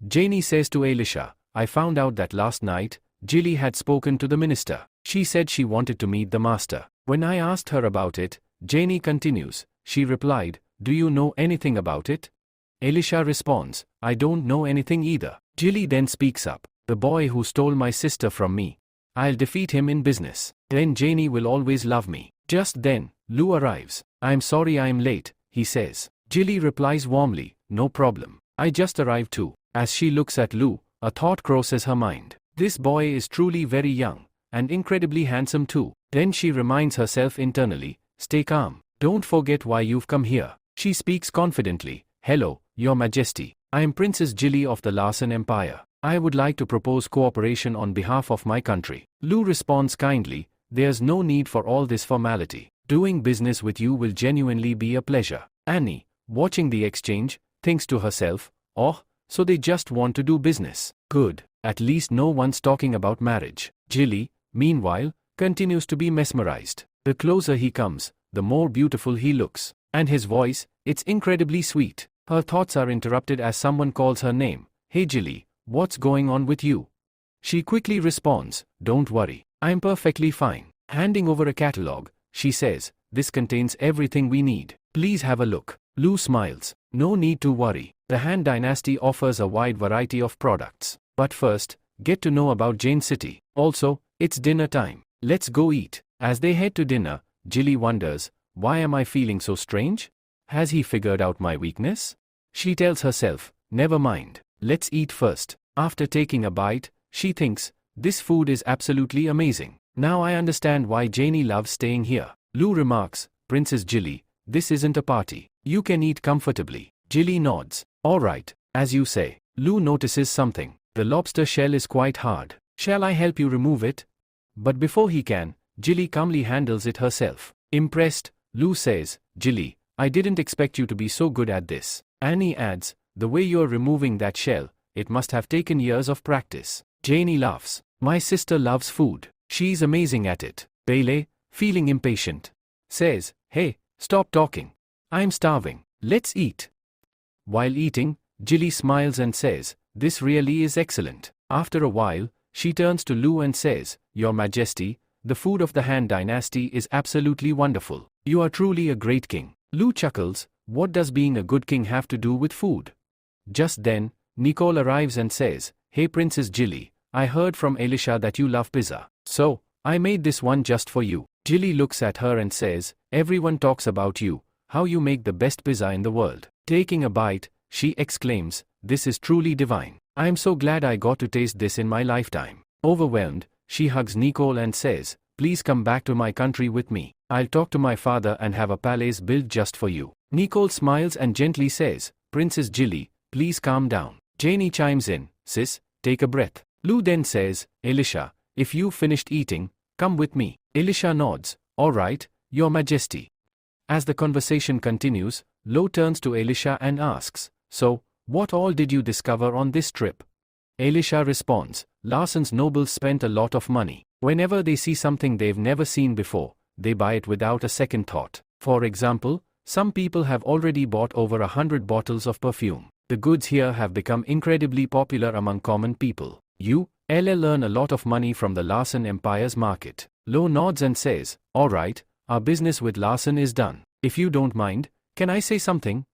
Janie says to Elisha, I found out that last night, Jilly had spoken to the minister. She said she wanted to meet the master. When I asked her about it, Janie continues, she replied, do you know anything about it? Elisha responds, I don't know anything either. Jilly then speaks up. The boy who stole my sister from me. I'll defeat him in business. Then Janie will always love me. Just then, Lou arrives. I'm sorry I'm late, he says. Jilly replies warmly, no problem. I just arrived too. As she looks at Lou, a thought crosses her mind. This boy is truly very young, and incredibly handsome too. Then she reminds herself internally, stay calm. Don't forget why you've come here. She speaks confidently. Hello, Your Majesty. I am Princess Jilly of the Larsen Empire. I would like to propose cooperation on behalf of my country. Lou responds kindly, there's no need for all this formality. Doing business with you will genuinely be a pleasure. Annie, watching the exchange, thinks to herself, oh, so they just want to do business. Good, at least no one's talking about marriage. Jilly, meanwhile, continues to be mesmerized. The closer he comes, the more beautiful he looks. And his voice, it's incredibly sweet. Her thoughts are interrupted as someone calls her name. Hey Jilly, what's going on with you? She quickly responds, don't worry, I'm perfectly fine. Handing over a catalog, she says, this contains everything we need. Please have a look. Lou smiles. No need to worry. The Han Dynasty offers a wide variety of products. But first, get to know about Jane City. Also, it's dinner time. Let's go eat. As they head to dinner, Jilly wonders, why am I feeling so strange? Has he figured out my weakness? She tells herself, never mind. Let's eat first. After taking a bite, she thinks, this food is absolutely amazing. Now I understand why Janie loves staying here. Lou remarks, Princess Jilly, this isn't a party. You can eat comfortably. Jilly nods. Alright, as you say. Lou notices something. The lobster shell is quite hard. Shall I help you remove it? But before he can, Jilly calmly handles it herself. Impressed, Lou says, Jilly, I didn't expect you to be so good at this. Annie adds, the way you're removing that shell, it must have taken years of practice. Janie laughs. My sister loves food. She's amazing at it. Bailey, feeling impatient, says, hey, stop talking. I'm starving. Let's eat. While eating, Jilly smiles and says, this really is excellent. After a while, she turns to Lou and says, Your Majesty, the food of the Han Dynasty is absolutely wonderful. You are truly a great king. Lou chuckles, what does being a good king have to do with food? Just then, Nicole arrives and says, hey Princess Jilly, I heard from Elisha that you love pizza. So, I made this one just for you. Jilly looks at her and says, everyone talks about you, how you make the best pizza in the world. Taking a bite, she exclaims, this is truly divine. I am so glad I got to taste this in my lifetime. Overwhelmed, she hugs Nicole and says, please come back to my country with me. I'll talk to my father and have a palace built just for you. Nicole smiles and gently says, Princess Jilly, please calm down. Janie chimes in, sis, take a breath. Lou then says, Elisha, if you've finished eating, come with me. Elisha nods, alright, Your Majesty. As the conversation continues, Lo turns to Elisha and asks, so, what all did you discover on this trip? Elisha responds, Larsen's nobles spent a lot of money. Whenever they see something they've never seen before, they buy it without a second thought. For example, some people have already bought over 100 bottles of perfume. The goods here have become incredibly popular among common people. You, LL, earn a lot of money from the Larsen Empire's market. Lo nods and says, alright, our business with Larsen is done. If you don't mind, can I say something?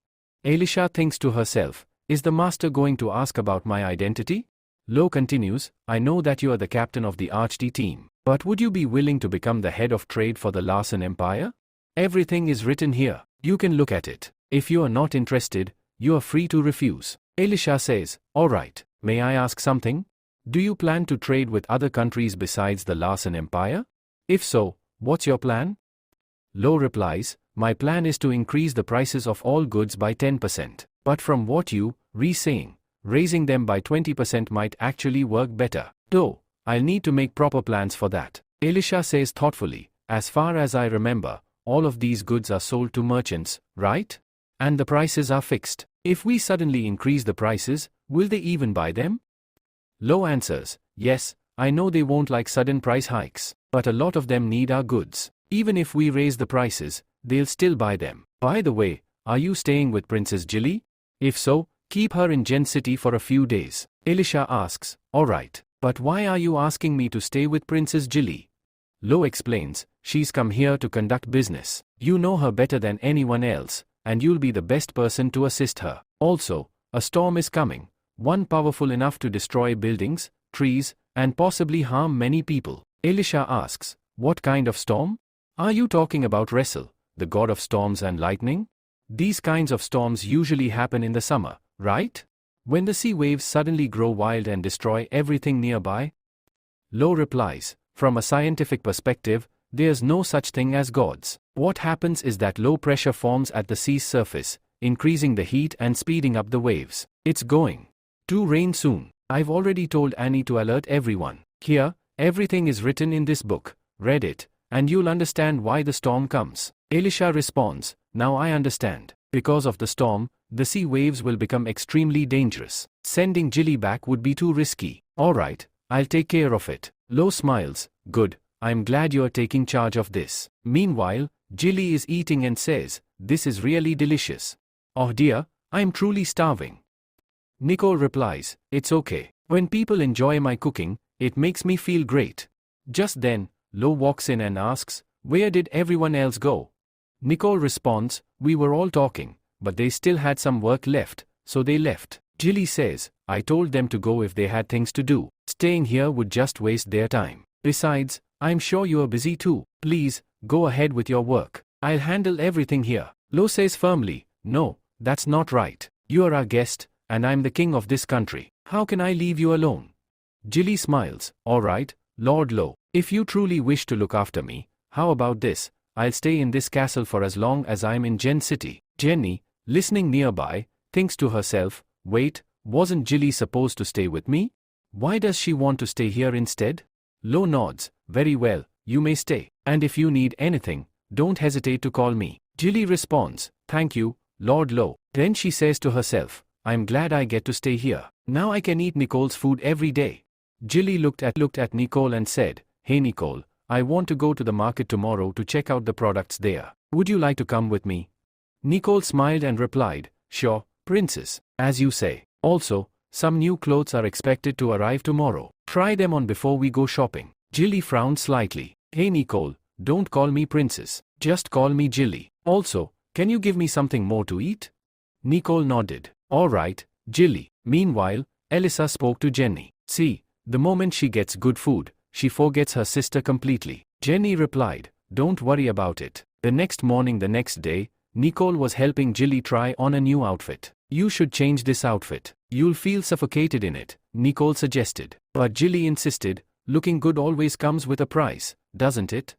Elisha thinks to herself, is the master going to ask about my identity? Lo continues, I know that you are the captain of the Archd team, but would you be willing to become the head of trade for the Larsen Empire? Everything is written here. You can look at it. If you are not interested, you are free to refuse. Elisha says, alright, may I ask something? Do you plan to trade with other countries besides the Larsen Empire? If so, what's your plan? Lo replies, my plan is to increase the prices of all goods by 10%. But from what you, saying, raising them by 20% might actually work better. Though, I'll need to make proper plans for that. Elisha says thoughtfully, as far as I remember, all of these goods are sold to merchants, right? And the prices are fixed. If we suddenly increase the prices, will they even buy them? Lo answers, yes, I know they won't like sudden price hikes, but a lot of them need our goods. Even if we raise the prices, they'll still buy them. By the way, are you staying with Princess Jilly? If so, keep her in Gen City for a few days. Elisha asks, alright, but why are you asking me to stay with Princess Jilly? Lo explains, she's come here to conduct business. You know her better than anyone else, and you'll be the best person to assist her. Also, a storm is coming, one powerful enough to destroy buildings, trees, and possibly harm many people. Elisha asks, what kind of storm? Are you talking about Wrestle, the god of storms and lightning? These kinds of storms usually happen in the summer, right? When the sea waves suddenly grow wild and destroy everything nearby? Lo replies, from a scientific perspective, there's no such thing as gods. What happens is that low pressure forms at the sea's surface, increasing the heat and speeding up the waves. It's going to rain soon. I've already told Annie to alert everyone. Here, everything is written in this book. Read it, and you'll understand why the storm comes. Elisha responds, now I understand. Because of the storm, the sea waves will become extremely dangerous. Sending Jilly back would be too risky. Alright, I'll take care of it. Lo smiles, good, I'm glad you're taking charge of this. Meanwhile, Jilly is eating and says, this is really delicious. Oh dear, I'm truly starving. Nicole replies, it's okay. When people enjoy my cooking, it makes me feel great. Just then, Lo walks in and asks, where did everyone else go? Nicole responds, we were all talking, but they still had some work left, so they left. Jilly says, I told them to go if they had things to do. Staying here would just waste their time. Besides, I'm sure you are busy too. Please, go ahead with your work. I'll handle everything here. Lo says firmly, no, that's not right. You are our guest, and I'm the king of this country. How can I leave you alone? Jilly smiles, alright, Lord Lo, if you truly wish to look after me, how about this? I'll stay in this castle for as long as I'm in Gen City. Jenny, listening nearby, thinks to herself, wait, wasn't Jilly supposed to stay with me? Why does she want to stay here instead? Lo nods, very well, you may stay, and if you need anything, don't hesitate to call me. Jilly responds, thank you, Lord Lo. Then she says to herself, I'm glad I get to stay here. Now I can eat Nicole's food every day. Jilly looked at Nicole and said, hey Nicole, I want to go to the market tomorrow to check out the products there. Would you like to come with me? Nicole smiled and replied, sure, princess, as you say. Also, some new clothes are expected to arrive tomorrow. Try them on before we go shopping. Jilly frowned slightly. Hey Nicole, don't call me princess, just call me Jilly. Also, can you give me something more to eat? Nicole nodded. Alright, Jilly. Meanwhile, Elisa spoke to Jenny. See, the moment she gets good food, she forgets her sister completely. Jenny replied, don't worry about it. The next day, Nicole was helping Jilly try on a new outfit. You should change this outfit. You'll feel suffocated in it, Nicole suggested. But Jilly insisted, looking good always comes with a price, doesn't it?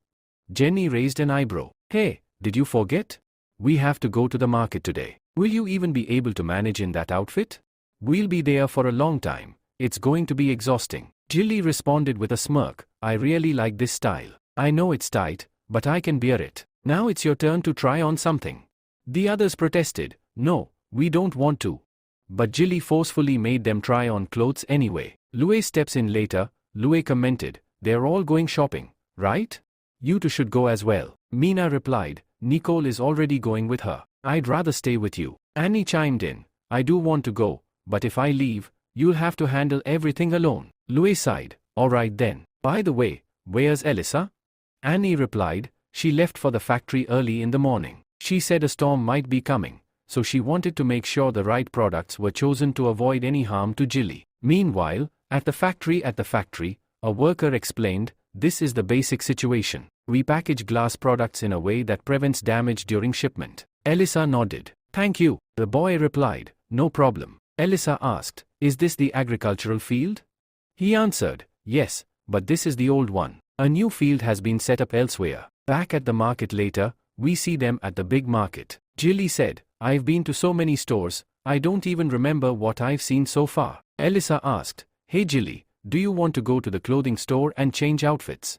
Jenny raised an eyebrow. Hey, did you forget? We have to go to the market today. Will you even be able to manage in that outfit? We'll be there for a long time. It's going to be exhausting. Jilly responded with a smirk, I really like this style. I know it's tight, but I can bear it. Now it's your turn to try on something. The others protested, no, we don't want to. But Jilly forcefully made them try on clothes anyway. Lue steps in later. Lue commented, they're all going shopping, right? You two should go as well. Mina replied, Nicole is already going with her. I'd rather stay with you. Annie chimed in, I do want to go, but if I leave, you'll have to handle everything alone. Lue sighed, alright then. By the way, where's Elisa? Annie replied, she left for the factory early in the morning. She said a storm might be coming, so she wanted to make sure the right products were chosen to avoid any harm to Jilly. Meanwhile, at the factory, a worker explained, this is the basic situation. We package glass products in a way that prevents damage during shipment. Elisa nodded. Thank you. The boy replied, no problem. Elisa asked, is this the agricultural field? He answered, yes, but this is the old one. A new field has been set up elsewhere. Back at the market later, we see them at the big market. Jilly said, I've been to so many stores, I don't even remember what I've seen so far. Elisa asked, hey Jilly, do you want to go to the clothing store and change outfits?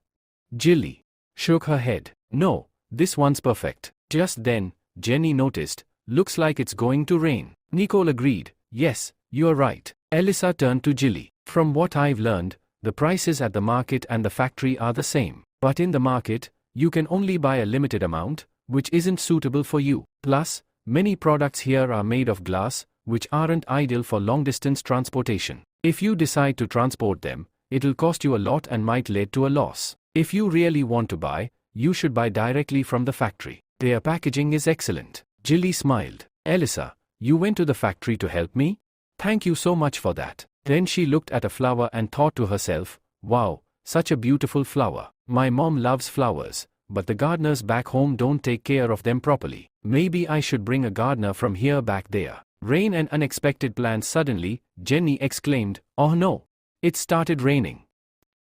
Jilly shook her head. No, this one's perfect. Just then, Jenny noticed, looks like it's going to rain. Nicole agreed, yes, you're right. Elisa turned to Jilly. From what I've learned, the prices at the market and the factory are the same. But in the market, you can only buy a limited amount, which isn't suitable for you. Plus, many products here are made of glass, which aren't ideal for long-distance transportation. If you decide to transport them, it'll cost you a lot and might lead to a loss. If you really want to buy, you should buy directly from the factory. Their packaging is excellent. Jilly smiled. Elisa, you went to the factory to help me? Thank you so much for that. Then she looked at a flower and thought to herself, wow, such a beautiful flower. My mom loves flowers, but the gardeners back home don't take care of them properly. Maybe I should bring a gardener from here back there. Rain and unexpected plans. Suddenly, Jenny exclaimed, oh no. It started raining.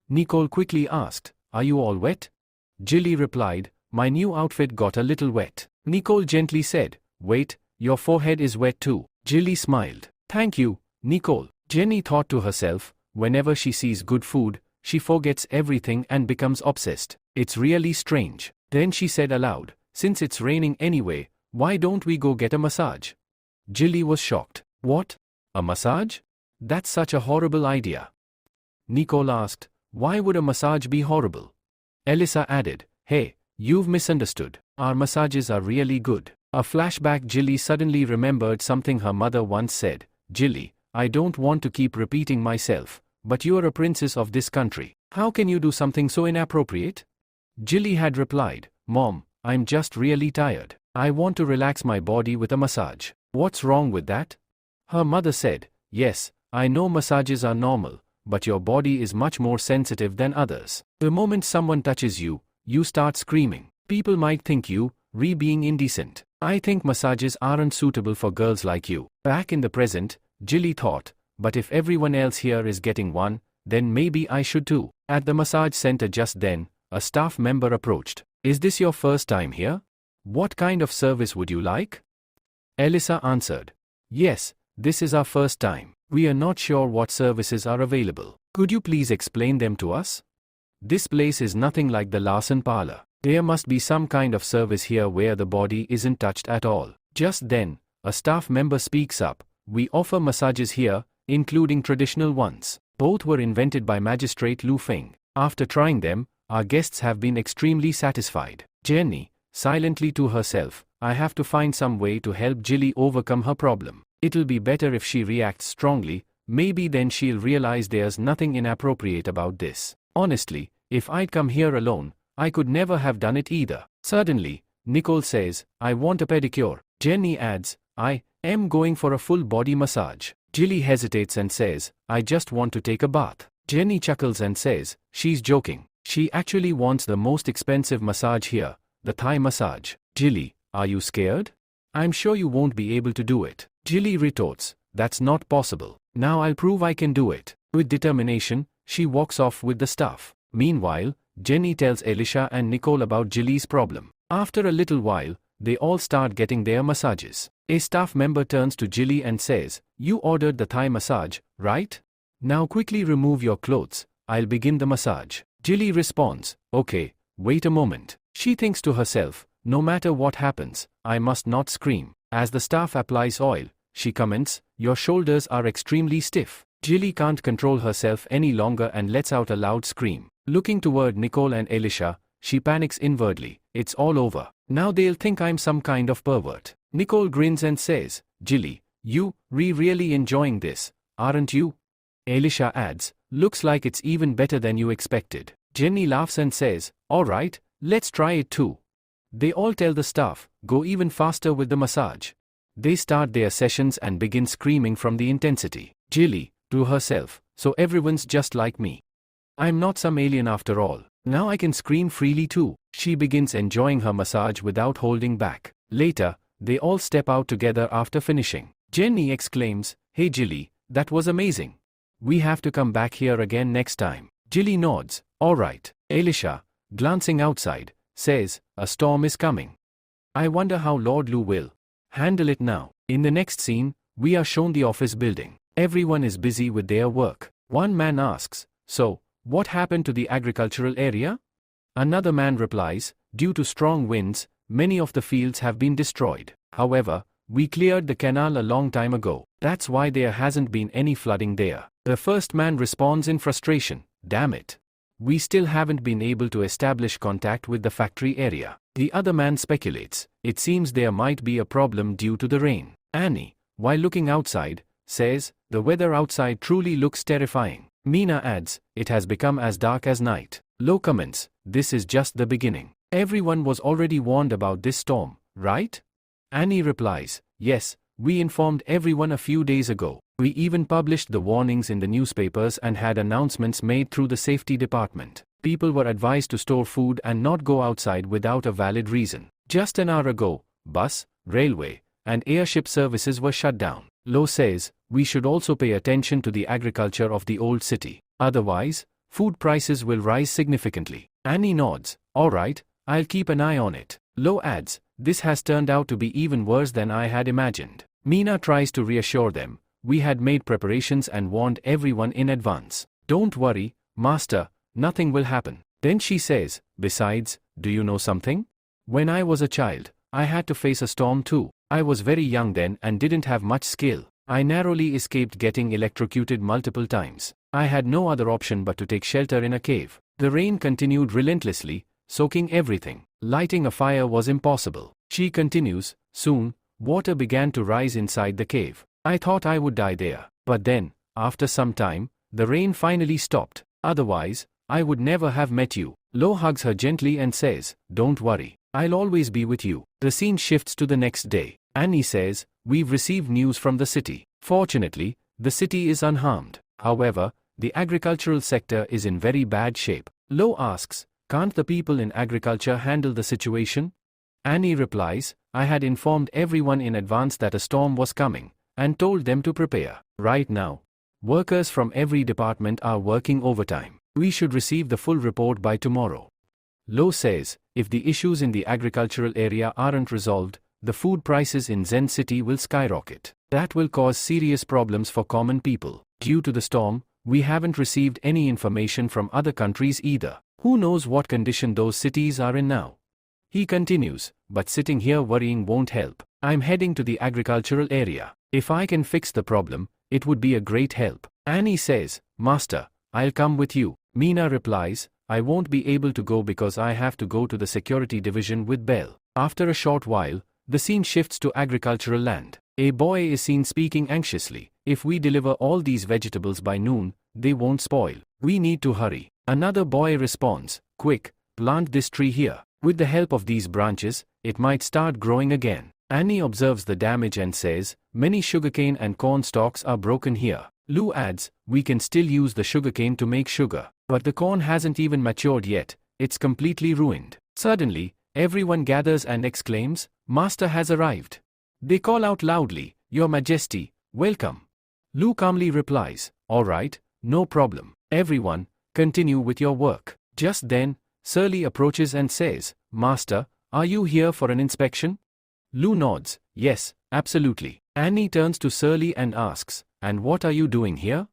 Nicole quickly asked, are you all wet? Jilly replied, my new outfit got a little wet. Nicole gently said, wait, your forehead is wet too. Jilly smiled. Thank you, Nicole. Jenny thought to herself, whenever she sees good food, she forgets everything and becomes obsessed. It's really strange. Then she said aloud, since it's raining anyway, why don't we go get a massage? Jilly was shocked. What? A massage? That's such a horrible idea. Nicole asked, why would a massage be horrible? Elisa added, hey, you've misunderstood. Our massages are really good. A flashback. Jilly suddenly remembered something her mother once said. Jilly, I don't want to keep repeating myself, but you are a princess of this country. How can you do something so inappropriate? Jilly had replied, Mom, I'm just really tired. I want to relax my body with a massage. What's wrong with that? Her mother said, yes, I know massages are normal, but your body is much more sensitive than others. The moment someone touches you, you start screaming. People might think you being indecent. I think massages aren't suitable for girls like you. Back in the present, Jilly thought, but if everyone else here is getting one, then maybe I should too. At the massage center just then, a staff member approached. Is this your first time here? What kind of service would you like? Elisa answered. Yes, this is our first time. We are not sure what services are available. Could you please explain them to us? This place is nothing like the Larson parlor. There must be some kind of service here where the body isn't touched at all. Just then, a staff member speaks up. We offer massages here, including traditional ones. Both were invented by Magistrate Lu Feng. After trying them, our guests have been extremely satisfied. Jenny, silently to herself, I have to find some way to help Jilly overcome her problem. It'll be better if she reacts strongly, maybe then she'll realize there's nothing inappropriate about this. Honestly, if I'd come here alone, I could never have done it either. Suddenly, Nicole says, I want a pedicure. Jenny adds, I am going for a full body massage. Jilly hesitates and says, I just want to take a bath. Jenny chuckles and says, she's joking. She actually wants the most expensive massage here, the Thai massage. Jilly, are you scared? I'm sure you won't be able to do it. Jilly retorts, that's not possible. Now I'll prove I can do it. With determination, she walks off with the staff. Meanwhile, Jenny tells Elisha and Nicole about Jilly's problem. After a little while, they all start getting their massages. A staff member turns to Jilly and says, you ordered the Thai massage, right? Now quickly remove your clothes, I'll begin the massage. Jilly responds, okay, wait a moment. She thinks to herself, no matter what happens, I must not scream. As the staff applies oil, she comments, your shoulders are extremely stiff. Jilly can't control herself any longer and lets out a loud scream. Looking toward Nicole and Elisha, she panics inwardly, it's all over. Now they'll think I'm some kind of pervert. Nicole grins and says, Jilly, you really enjoying this, aren't you? Elisha adds, looks like it's even better than you expected. Jenny laughs and says, alright, let's try it too. They all tell the staff, go even faster with the massage. They start their sessions and begin screaming from the intensity. Jilly, to herself, so everyone's just like me. I'm not some alien after all. Now I can scream freely too. She begins enjoying her massage without holding back. Later, they all step out together after finishing. Jenny exclaims, hey Jilly, that was amazing. We have to come back here again next time. Jilly nods, alright. Elisha, glancing outside, says, a storm is coming. I wonder how Lord Lu will handle it now. In the next scene, we are shown the office building. Everyone is busy with their work. One man asks, so, what happened to the agricultural area? Another man replies, due to strong winds, many of the fields have been destroyed. However, we cleared the canal a long time ago. That's why there hasn't been any flooding there. The first man responds in frustration, damn it. We still haven't been able to establish contact with the factory area. The other man speculates, it seems there might be a problem due to the rain. Annie, while looking outside, says, the weather outside truly looks terrifying. Mina adds, it has become as dark as night. Lo comments, this is just the beginning. Everyone was already warned about this storm, right? Annie replies, yes, We informed everyone a few days ago. We even published the warnings in the newspapers and had announcements made through the safety department. People were advised to store food and not go outside without a valid reason. Just an hour ago, bus, railway, and airship services were shut down. Lo says, we should also pay attention to the agriculture of the old city. Otherwise, food prices will rise significantly. Annie nods. Alright, I'll keep an eye on it. Lo adds, this has turned out to be even worse than I had imagined. Mina tries to reassure them. We had made preparations and warned everyone in advance. Don't worry, master, nothing will happen. Then she says, besides, do you know something? When I was a child, I had to face a storm too. I was very young then and didn't have much skill. I narrowly escaped getting electrocuted multiple times. I had no other option but to take shelter in a cave. The rain continued relentlessly, soaking everything. Lighting a fire was impossible. She continues, soon, water began to rise inside the cave. I thought I would die there. But then, after some time, the rain finally stopped. Otherwise, I would never have met you. Lo hugs her gently and says, don't worry. I'll always be with you. The scene shifts to the next day. Annie says, we've received news from the city. Fortunately, the city is unharmed. However, the agricultural sector is in very bad shape. Lo asks, can't the people in agriculture handle the situation? Annie replies, I had informed everyone in advance that a storm was coming, and told them to prepare. Right now, workers from every department are working overtime. We should receive the full report by tomorrow. Lo says, if the issues in the agricultural area aren't resolved, the food prices in Zen City will skyrocket. That will cause serious problems for common people. Due to the storm, we haven't received any information from other countries either. Who knows what condition those cities are in now? He continues, but sitting here worrying won't help. I'm heading to the agricultural area. If I can fix the problem, it would be a great help. Annie says, Master, I'll come with you. Mina replies, I won't be able to go because I have to go to the security division with Belle. After a short while, the scene shifts to agricultural land. A boy is seen speaking anxiously. If we deliver all these vegetables by noon, they won't spoil. We need to hurry. Another boy responds, quick, plant this tree here. With the help of these branches, it might start growing again. Annie observes the damage and says, many sugarcane and corn stalks are broken here. Lou adds, we can still use the sugarcane to make sugar. But the corn hasn't even matured yet, it's completely ruined. Suddenly, everyone gathers and exclaims, Master has arrived. They call out loudly, Your Majesty, welcome. Lou calmly replies, alright, no problem. Everyone, continue with your work. Just then, Surly approaches and says, Master, are you here for an inspection? Lou nods, yes, absolutely. Annie turns to Surly and asks, and what are you doing here?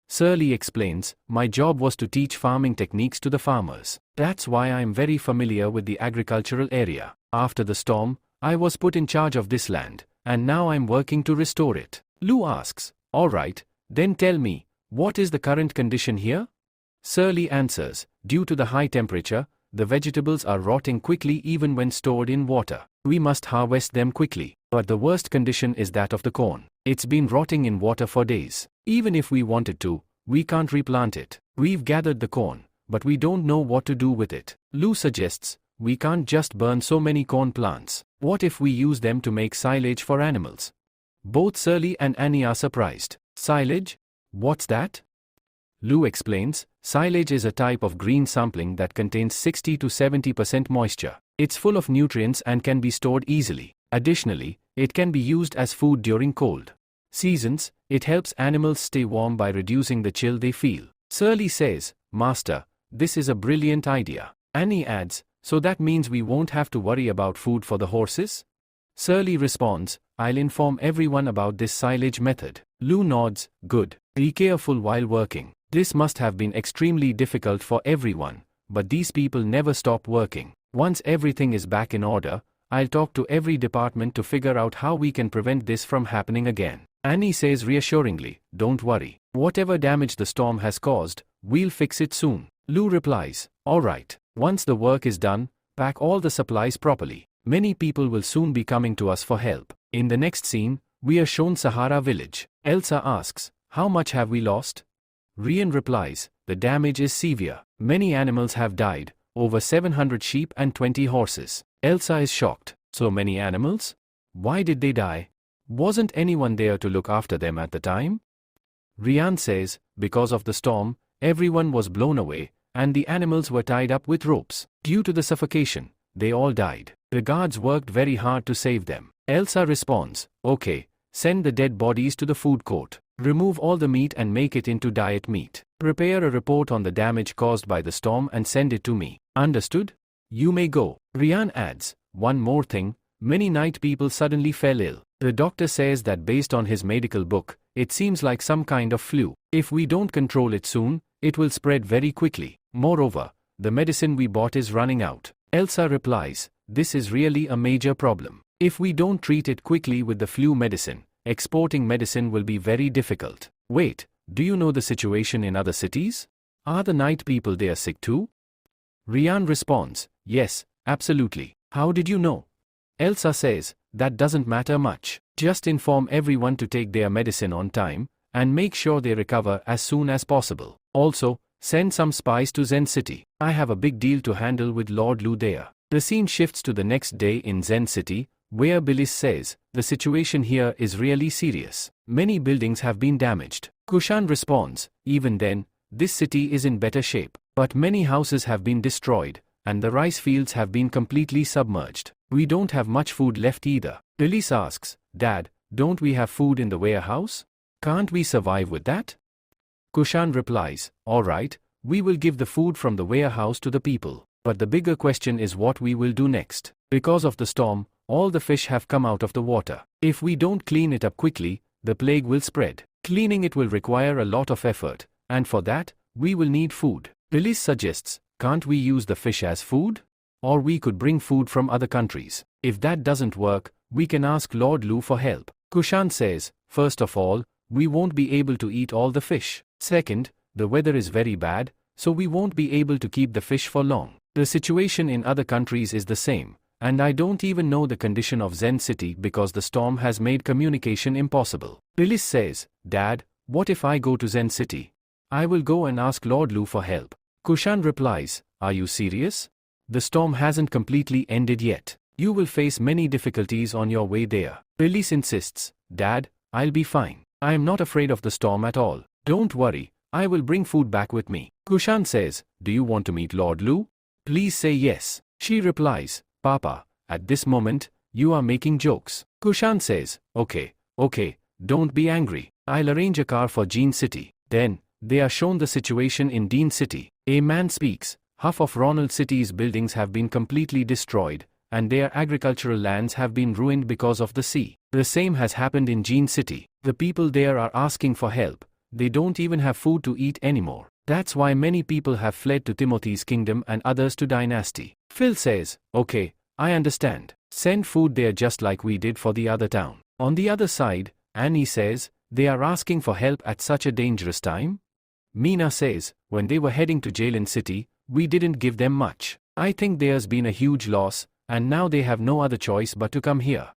Surly explains, my job was to teach farming techniques to the farmers. That's why I am very familiar with the agricultural area. After the storm, I was put in charge of this land, and now I'm working to restore it. Lou asks, alright, then tell me, what is the current condition here? Surly answers, due to the high temperature, the vegetables are rotting quickly even when stored in water. We must harvest them quickly. But the worst condition is that of the corn. It's been rotting in water for days. Even if we wanted to, we can't replant it. We've gathered the corn, but we don't know what to do with it. Lou suggests, we can't just burn so many corn plants. What if we use them to make silage for animals? Both Surly and Annie are surprised. Silage? What's that? Lou explains, silage is a type of green sampling that contains 60 to 70% moisture. It's full of nutrients and can be stored easily. Additionally, it can be used as food during cold seasons. It helps animals stay warm by reducing the chill they feel. Surly says, Master, this is a brilliant idea. Annie adds, so that means we won't have to worry about food for the horses? Surly responds, I'll inform everyone about this silage method. Lou nods, good. Be careful while working. This must have been extremely difficult for everyone, but these people never stop working. Once everything is back in order, I'll talk to every department to figure out how we can prevent this from happening again. Annie says reassuringly, don't worry. Whatever damage the storm has caused, we'll fix it soon. Lou replies, alright. Once the work is done, pack all the supplies properly. Many people will soon be coming to us for help. In the next scene, we are shown Sahara village. Elsa asks, how much have we lost? Rian replies, the damage is severe. Many animals have died, over 700 sheep and 20 horses. Elsa is shocked. So many animals? Why did they die? Wasn't anyone there to look after them at the time? Rian says, because of the storm, everyone was blown away, and the animals were tied up with ropes. Due to the suffocation, they all died. The guards worked very hard to save them. Elsa responds, okay, send the dead bodies to the food court. Remove all the meat and make it into diet meat. Prepare a report on the damage caused by the storm and send it to me. Understood? You may go. Rian adds, one more thing, many night people suddenly fell ill. The doctor says that based on his medical book, it seems like some kind of flu. If we don't control it soon, it will spread very quickly. Moreover, the medicine we bought is running out. Elsa replies, this is really a major problem. If we don't treat it quickly with the flu medicine, exporting medicine will be very difficult. Wait, do you know the situation in other cities? Are the night people there sick too? Rian responds, yes, absolutely. How did you know? Elsa says, that doesn't matter much. Just inform everyone to take their medicine on time, and make sure they recover as soon as possible. Also, send some spies to Zen City. I have a big deal to handle with Lord Lu there. The scene shifts to the next day in Zen City, where Beatrice says, the situation here is really serious. Many buildings have been damaged. Kushan responds, even then, this city is in better shape. But many houses have been destroyed, and the rice fields have been completely submerged. We don't have much food left either. Beatrice asks, Dad, don't we have food in the warehouse? Can't we survive with that? Kushan replies, alright, we will give the food from the warehouse to the people. But the bigger question is what we will do next. Because of the storm, all the fish have come out of the water. If we don't clean it up quickly, the plague will spread. Cleaning it will require a lot of effort, and for that, we will need food. Beatrice suggests, can't we use the fish as food? Or we could bring food from other countries. If that doesn't work, we can ask Lord Lu for help. Kushan says, first of all, we won't be able to eat all the fish. Second, the weather is very bad, so we won't be able to keep the fish for long. The situation in other countries is the same, and I don't even know the condition of Zen City because the storm has made communication impossible. Beatrice says, Dad, what if I go to Zen City? I will go and ask Lord Lu for help. Kushan replies, are you serious? The storm hasn't completely ended yet. You will face many difficulties on your way there. Beatrice insists, Dad, I'll be fine. I am not afraid of the storm at all. Don't worry, I will bring food back with me. Kushan says, do you want to meet Lord Lu? Please say yes. She replies, Papa, at this moment, you are making jokes. Kushan says, okay, don't be angry. I'll arrange a car for Jean City. Then, they are shown the situation in Dean City. A man speaks, half of Ronald City's buildings have been completely destroyed, and their agricultural lands have been ruined because of the sea. The same has happened in Jean City. The people there are asking for help. They don't even have food to eat anymore. That's why many people have fled to Timothy's kingdom and others to Dynasty. Phil says, okay, I understand. Send food there just like we did for the other town. On the other side, Annie says, they are asking for help at such a dangerous time? Mina says, when they were heading to Jalen City, we didn't give them much. I think there's been a huge loss, and now they have no other choice but to come here.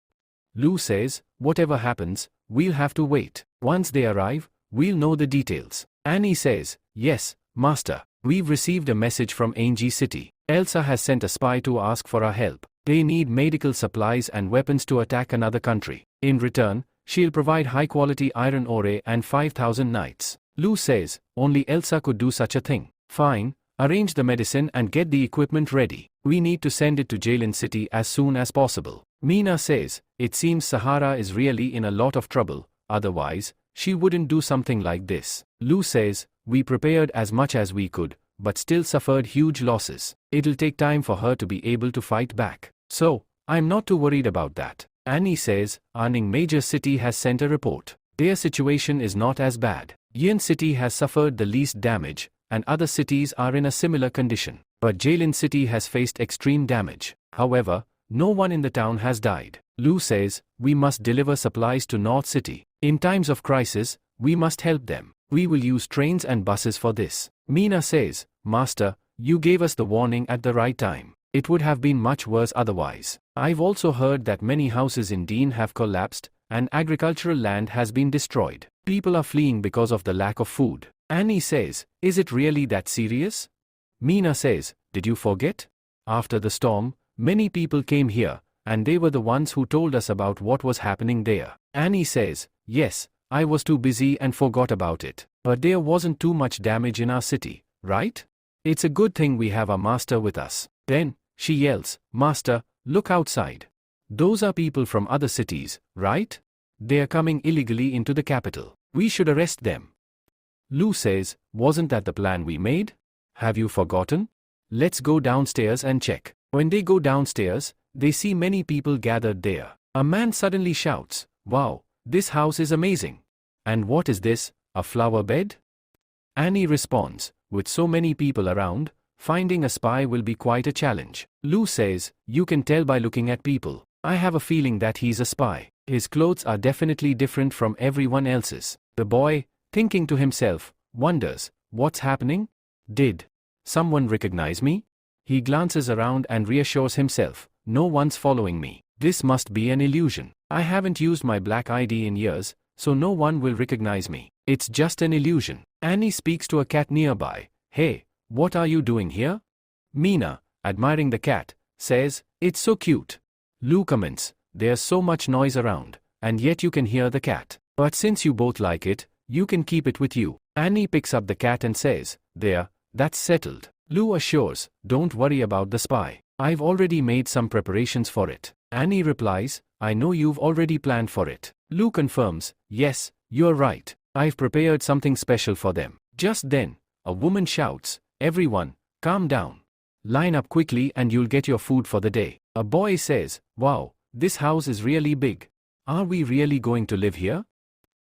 Lu says, whatever happens, we'll have to wait. Once they arrive, we'll know the details. Annie says, yes, Master, we've received a message from Angie City. Elsa has sent a spy to ask for our help. They need medical supplies and weapons to attack another country. In return, she'll provide high-quality iron ore and 5,000 knights. Lu says, only Elsa could do such a thing. Fine, arrange the medicine and get the equipment ready. We need to send it to Jalen City as soon as possible. Mina says, it seems Sahara is really in a lot of trouble, otherwise, she wouldn't do something like this. Lu says, we prepared as much as we could, but still suffered huge losses. It'll take time for her to be able to fight back. So, I'm not too worried about that. Annie says, Arning Major City has sent a report. Their situation is not as bad. Yin City has suffered the least damage, and other cities are in a similar condition. But Jalen City has faced extreme damage. However, no one in the town has died. Lu says, we must deliver supplies to North City. In times of crisis, we must help them. We will use trains and buses for this. Mina says, Master, you gave us the warning at the right time. It would have been much worse otherwise. I've also heard that many houses in Dean have collapsed, and agricultural land has been destroyed. People are fleeing because of the lack of food. Annie says, is it really that serious? Mina says, did you forget? After the storm, many people came here, and they were the ones who told us about what was happening there. Annie says, yes, I was too busy and forgot about it. But there wasn't too much damage in our city, right? It's a good thing we have our master with us. Then, she yells, Master, look outside. Those are people from other cities, right? They are coming illegally into the capital. We should arrest them. Lu says, wasn't that the plan we made? Have you forgotten? Let's go downstairs and check. When they go downstairs, they see many people gathered there. A man suddenly shouts, wow, this house is amazing. And what is this, a flower bed? Annie responds, with so many people around, finding a spy will be quite a challenge. Lu says, you can tell by looking at people. I have a feeling that he's a spy. His clothes are definitely different from everyone else's. The boy, thinking to himself, wonders, what's happening? Did someone recognize me? He glances around and reassures himself, no one's following me. This must be an illusion. I haven't used my black ID in years, so no one will recognize me. It's just an illusion. Annie speaks to a cat nearby. Hey, what are you doing here? Mina, admiring the cat, says, it's so cute. Lu comments, there's so much noise around, and yet you can hear the cat. But since you both like it, you can keep it with you. Annie picks up the cat and says, there, that's settled. Lu assures, don't worry about the spy. I've already made some preparations for it. Annie replies, I know you've already planned for it. Lu confirms, yes, you're right. I've prepared something special for them. Just then, a woman shouts, everyone, calm down. Line up quickly and you'll get your food for the day. A boy says, wow, this house is really big. Are we really going to live here?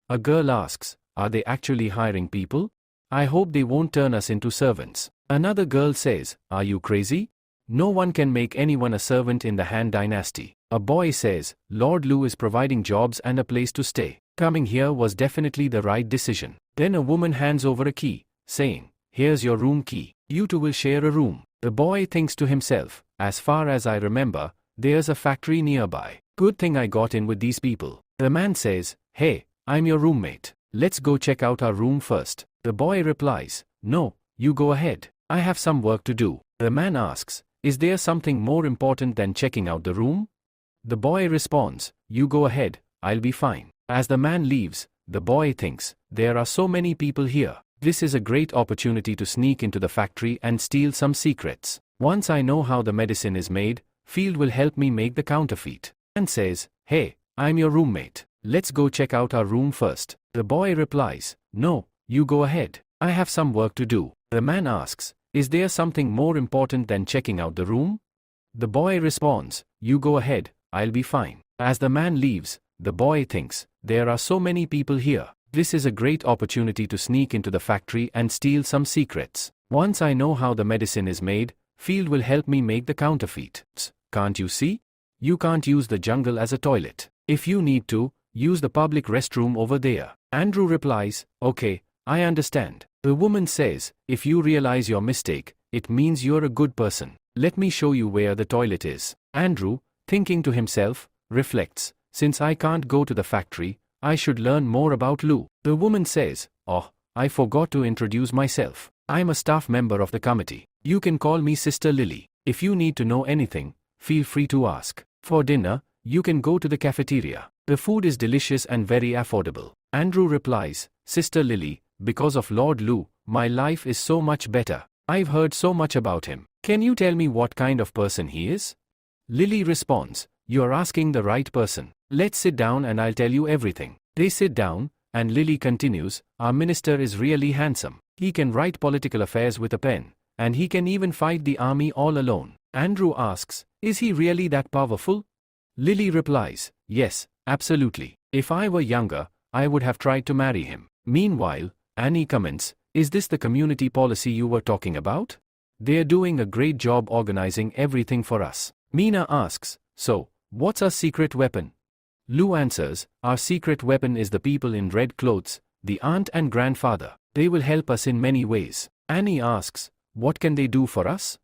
A girl asks, are they actually hiring people? I hope they won't turn us into servants. Another girl says, are you crazy? No one can make anyone a servant in the Han dynasty. A boy says, Lord Lu is providing jobs and a place to stay. Coming here was definitely the right decision. Then a woman hands over a key, saying, here's your room key. You two will share a room. The boy thinks to himself, as far as I remember, there's a factory nearby. Good thing I got in with these people. The man says, hey, I'm your roommate. Let's go check out our room first. The boy replies, no, you go ahead. I have some work to do. The man asks, is there something more important than checking out the room? The boy responds, you go ahead, I'll be fine. As the man leaves, the boy thinks, there are so many people here. This is a great opportunity to sneak into the factory and steal some secrets. Once I know how the medicine is made, Field will help me make the counterfeit. And says, hey, I'm your roommate. Let's go check out our room first. The boy replies, no, you go ahead. I have some work to do. The man asks, is there something more important than checking out the room? The boy responds, you go ahead, I'll be fine. As the man leaves, the boy thinks, there are so many people here. This is a great opportunity to sneak into the factory and steal some secrets. Once I know how the medicine is made, Field will help me make the counterfeit. Can't you see? You can't use the jungle as a toilet. If you need to, use the public restroom over there. Andrew replies, okay, I understand. The woman says, if you realize your mistake, it means you're a good person. Let me show you where the toilet is. Andrew, thinking to himself, reflects, since I can't go to the factory, I should learn more about Lu. The woman says, oh, I forgot to introduce myself. I'm a staff member of the committee. You can call me Sister Lily. If you need to know anything, feel free to ask. For dinner, you can go to the cafeteria. The food is delicious and very affordable. Andrew replies, Sister Lily, because of Lord Lu, my life is so much better. I've heard so much about him. Can you tell me what kind of person he is? Lily responds, you're asking the right person. Let's sit down and I'll tell you everything. They sit down, and Lily continues, our minister is really handsome. He can write political affairs with a pen, and he can even fight the army all alone. Andrew asks, is he really that powerful? Lily replies, yes, absolutely. If I were younger, I would have tried to marry him. Meanwhile, Annie comments, is this the community policy you were talking about? They're doing a great job organizing everything for us. Mina asks, so, what's our secret weapon? Lu answers, our secret weapon is the people in red clothes, the aunt and grandfather. They will help us in many ways. Annie asks, what can they do for us?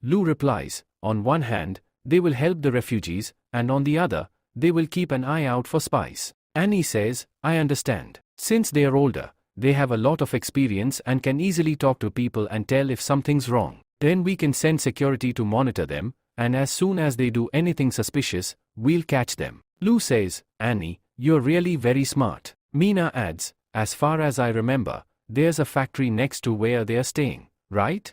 Lu replies, on one hand, they will help the refugees, and on the other, they will keep an eye out for spies. Annie says, I understand. Since they are older, they have a lot of experience and can easily talk to people and tell if something's wrong. Then we can send security to monitor them, and as soon as they do anything suspicious, we'll catch them. Lu says, Annie, you're really very smart. Mina adds, as far as I remember, there's a factory next to where they're staying, right?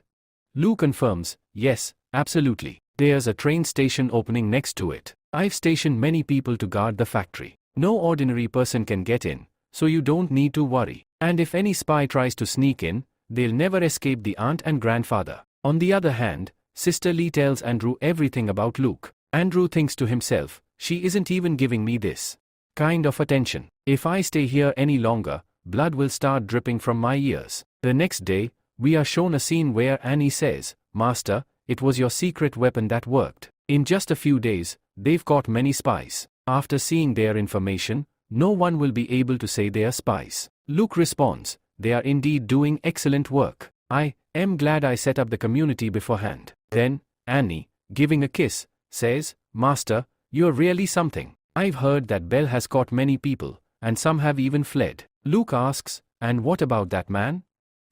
Lu confirms, yes, absolutely. There's a train station opening next to it. I've stationed many people to guard the factory. No ordinary person can get in, so you don't need to worry. And if any spy tries to sneak in, they'll never escape the aunt and grandfather. On the other hand, Sister Lee tells Andrew everything about Luke. Andrew thinks to himself, she isn't even giving me this kind of attention. If I stay here any longer, blood will start dripping from my ears. The next day, we are shown a scene where Annie says, Master, it was your secret weapon that worked. In just a few days, they've caught many spies. After seeing their information, no one will be able to say they are spies. Luke responds, they are indeed doing excellent work. I am glad I set up the community beforehand. Then, Annie, giving a kiss, says, Master, you're really something. I've heard that Belle has caught many people, and some have even fled. Luke asks, and what about that man?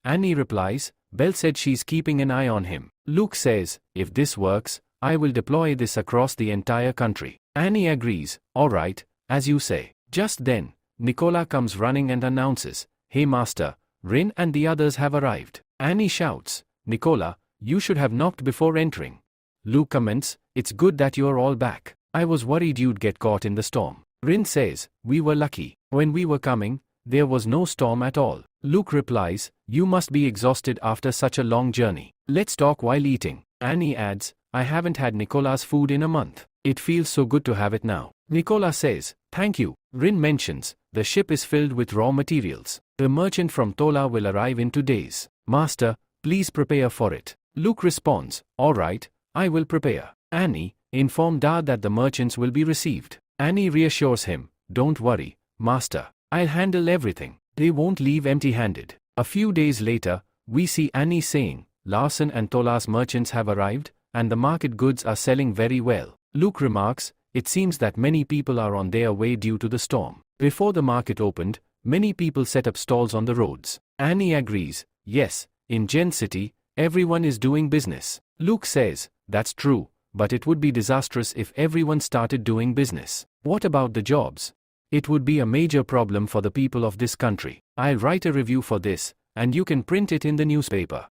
Annie replies, Belle said she's keeping an eye on him. Luke says, if this works, I will deploy this across the entire country. Annie agrees, alright, as you say. Just then, Nicola comes running and announces, Hey Master, Rin and the others have arrived. Annie shouts, Nicola, you should have knocked before entering. Luke comments, it's good that you're all back. I was worried you'd get caught in the storm. Rin says, we were lucky. When we were coming, there was no storm at all. Luke replies, you must be exhausted after such a long journey. Let's talk while eating. Annie adds, I haven't had Nicola's food in a month. It feels so good to have it now. Nicola says, thank you. Rin mentions, the ship is filled with raw materials. The merchant from Tola will arrive in 2 days. Master, please prepare for it. Luke responds, alright, I will prepare. Annie, inform Dad that the merchants will be received. Annie reassures him, don't worry, Master. I'll handle everything. They won't leave empty-handed. A few days later, we see Annie saying, Larson and Tola's merchants have arrived, and the market goods are selling very well. Luke remarks, it seems that many people are on their way due to the storm. Before the market opened, many people set up stalls on the roads. Annie agrees, yes, in Gen City, everyone is doing business. Luke says, that's true, but it would be disastrous if everyone started doing business. What about the jobs? It would be a major problem for the people of this country. I'll write a review for this, and you can print it in the newspaper.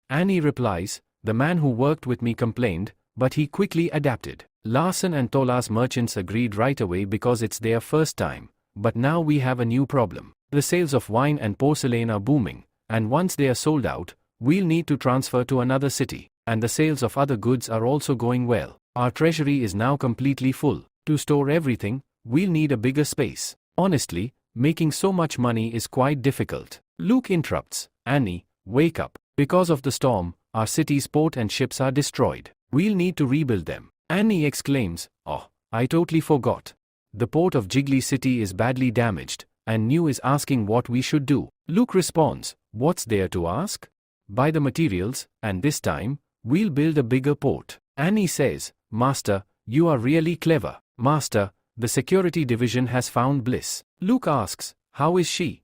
Annie replies, the man who worked with me complained, but he quickly adapted. Larson and Tola's merchants agreed right away because it's their first time, but now we have a new problem. The sales of wine and porcelain are booming, and once they are sold out, we'll need to transfer to another city, and the sales of other goods are also going well. Our treasury is now completely full. To store everything, we'll need a bigger space. Honestly, making so much money is quite difficult. Luke interrupts, Annie, wake up. Because of the storm, our city's port and ships are destroyed. We'll need to rebuild them. Annie exclaims, oh, I totally forgot. The port of Jiggly City is badly damaged, and New is asking what we should do. Luke responds, what's there to ask? Buy the materials, and this time, we'll build a bigger port. Annie says, Master, you are really clever. Master, the security division has found Bliss. Luke asks, how is she?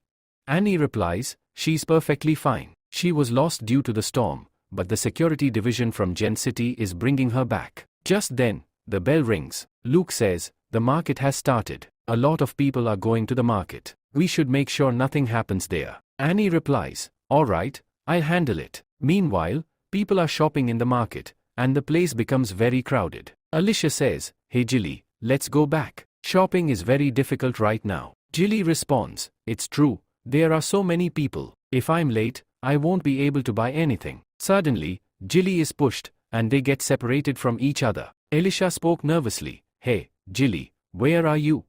Annie replies, she's perfectly fine. She was lost due to the storm, but the security division from Gen City is bringing her back. Just then, the bell rings. Luke says, the market has started. A lot of people are going to the market. We should make sure nothing happens there. Annie replies, alright, I'll handle it. Meanwhile, people are shopping in the market, and the place becomes very crowded. Alicia says, hey Jilly, let's go back. Shopping is very difficult right now. Jilly responds, it's true, there are so many people. If I'm late, I won't be able to buy anything. Suddenly, Jilly is pushed, and they get separated from each other. Alicia spoke nervously, hey, Jilly, where are you?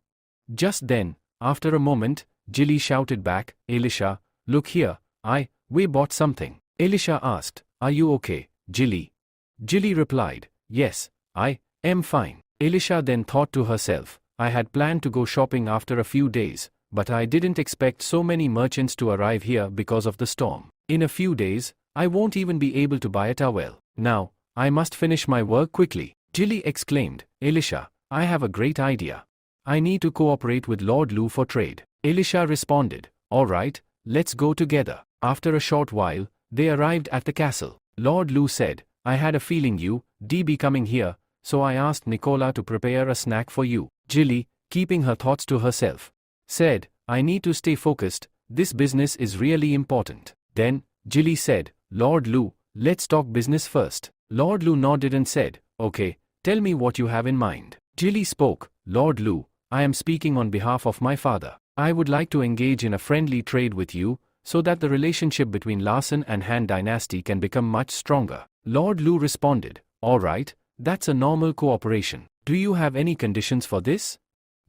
Just then, after a moment, Jilly shouted back, Alicia, look here, we bought something. Alicia asked, are you okay, Jilly? Jilly replied, yes, I am fine. Alicia then thought to herself, I had planned to go shopping after a few days, but I didn't expect so many merchants to arrive here because of the storm. In a few days, I won't even be able to buy a towel. Now, I must finish my work quickly. Jilly exclaimed, Alicia, I have a great idea. I need to cooperate with Lord Lu for trade. Alicia responded, alright, let's go together. After a short while, they arrived at the castle. Lord Lu said, I had a feeling you, be coming here, so I asked Nicola to prepare a snack for you. Jilly, keeping her thoughts to herself, said, I need to stay focused, this business is really important. Then, Jilly said, Lord Lu, let's talk business first. Lord Lu nodded and said, okay, tell me what you have in mind. Jilly spoke, Lord Lu, I am speaking on behalf of my father. I would like to engage in a friendly trade with you, so that the relationship between Larsen and Han dynasty can become much stronger. Lord Lu responded, all right, that's a normal cooperation. Do you have any conditions for this?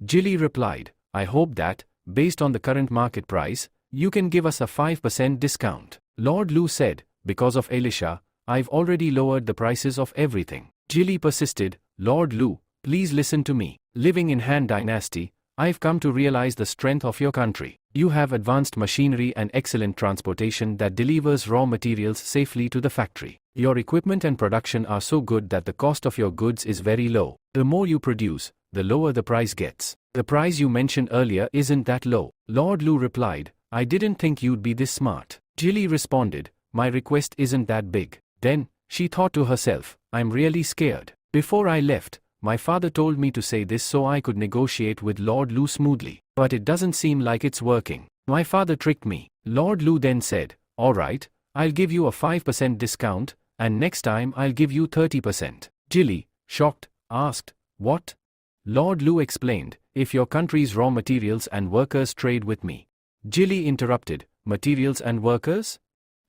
Jilly replied, I hope that, based on the current market price, you can give us a 5% discount. Lord Lu said, because of Elisha, I've already lowered the prices of everything. Jilly persisted, Lord Lu, please listen to me. Living in Han dynasty, I've come to realize the strength of your country. You have advanced machinery and excellent transportation that delivers raw materials safely to the factory. Your equipment and production are so good that the cost of your goods is very low. The more you produce, the lower the price gets. The price you mentioned earlier isn't that low. Lord Lu replied, I didn't think you'd be this smart. Jilly responded, my request isn't that big. Then, she thought to herself, I'm really scared. Before I left, my father told me to say this so I could negotiate with Lord Lu smoothly. But it doesn't seem like it's working. My father tricked me. Lord Lu then said, alright, I'll give you a 5% discount, and next time I'll give you 30%. Jilly, shocked, asked, what? Lord Lu explained, if your country's raw materials and workers trade with me. Jilly interrupted, materials and workers?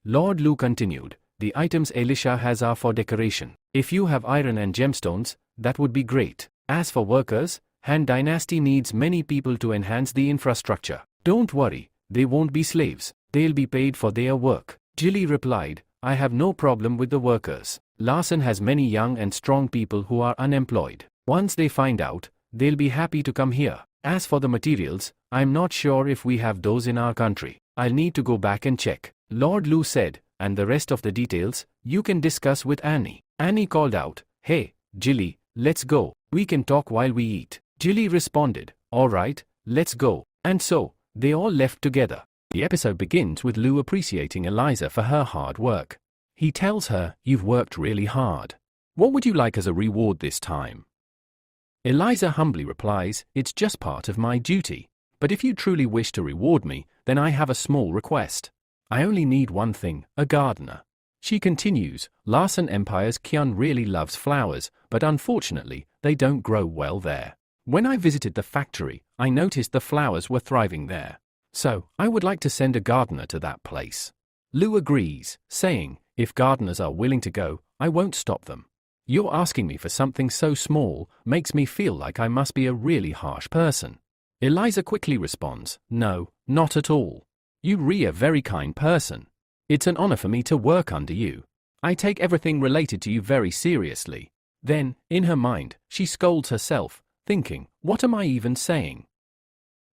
Lord Lu continued, the items Elisha has are for decoration. If you have iron and gemstones, that would be great. As for workers, Han dynasty needs many people to enhance the infrastructure. Don't worry, they won't be slaves. They'll be paid for their work. Jilly replied, I have no problem with the workers. Larsen has many young and strong people who are unemployed. Once they find out, they'll be happy to come here. As for the materials, I'm not sure if we have those in our country. I'll need to go back and check. Lord Lu said, and the rest of the details, you can discuss with Annie. Annie called out, hey, Jilly, let's go. We can talk while we eat. Jilly responded, all right, let's go. And so, they all left together. The episode begins with Lu appreciating Eliza for her hard work. He tells her, you've worked really hard. What would you like as a reward this time? Eliza humbly replies, it's just part of my duty. But if you truly wish to reward me, then I have a small request. I only need one thing, a gardener. She continues, Larsen Empire's Kyun really loves flowers, but unfortunately, they don't grow well there. When I visited the factory, I noticed the flowers were thriving there. So, I would like to send a gardener to that place. Lu agrees, saying, if gardeners are willing to go, I won't stop them. You're asking me for something so small, makes me feel like I must be a really harsh person. Eliza quickly responds, no, not at all. You're really a very kind person. It's an honor for me to work under you. I take everything related to you very seriously. Then, in her mind, she scolds herself, thinking, what am I even saying?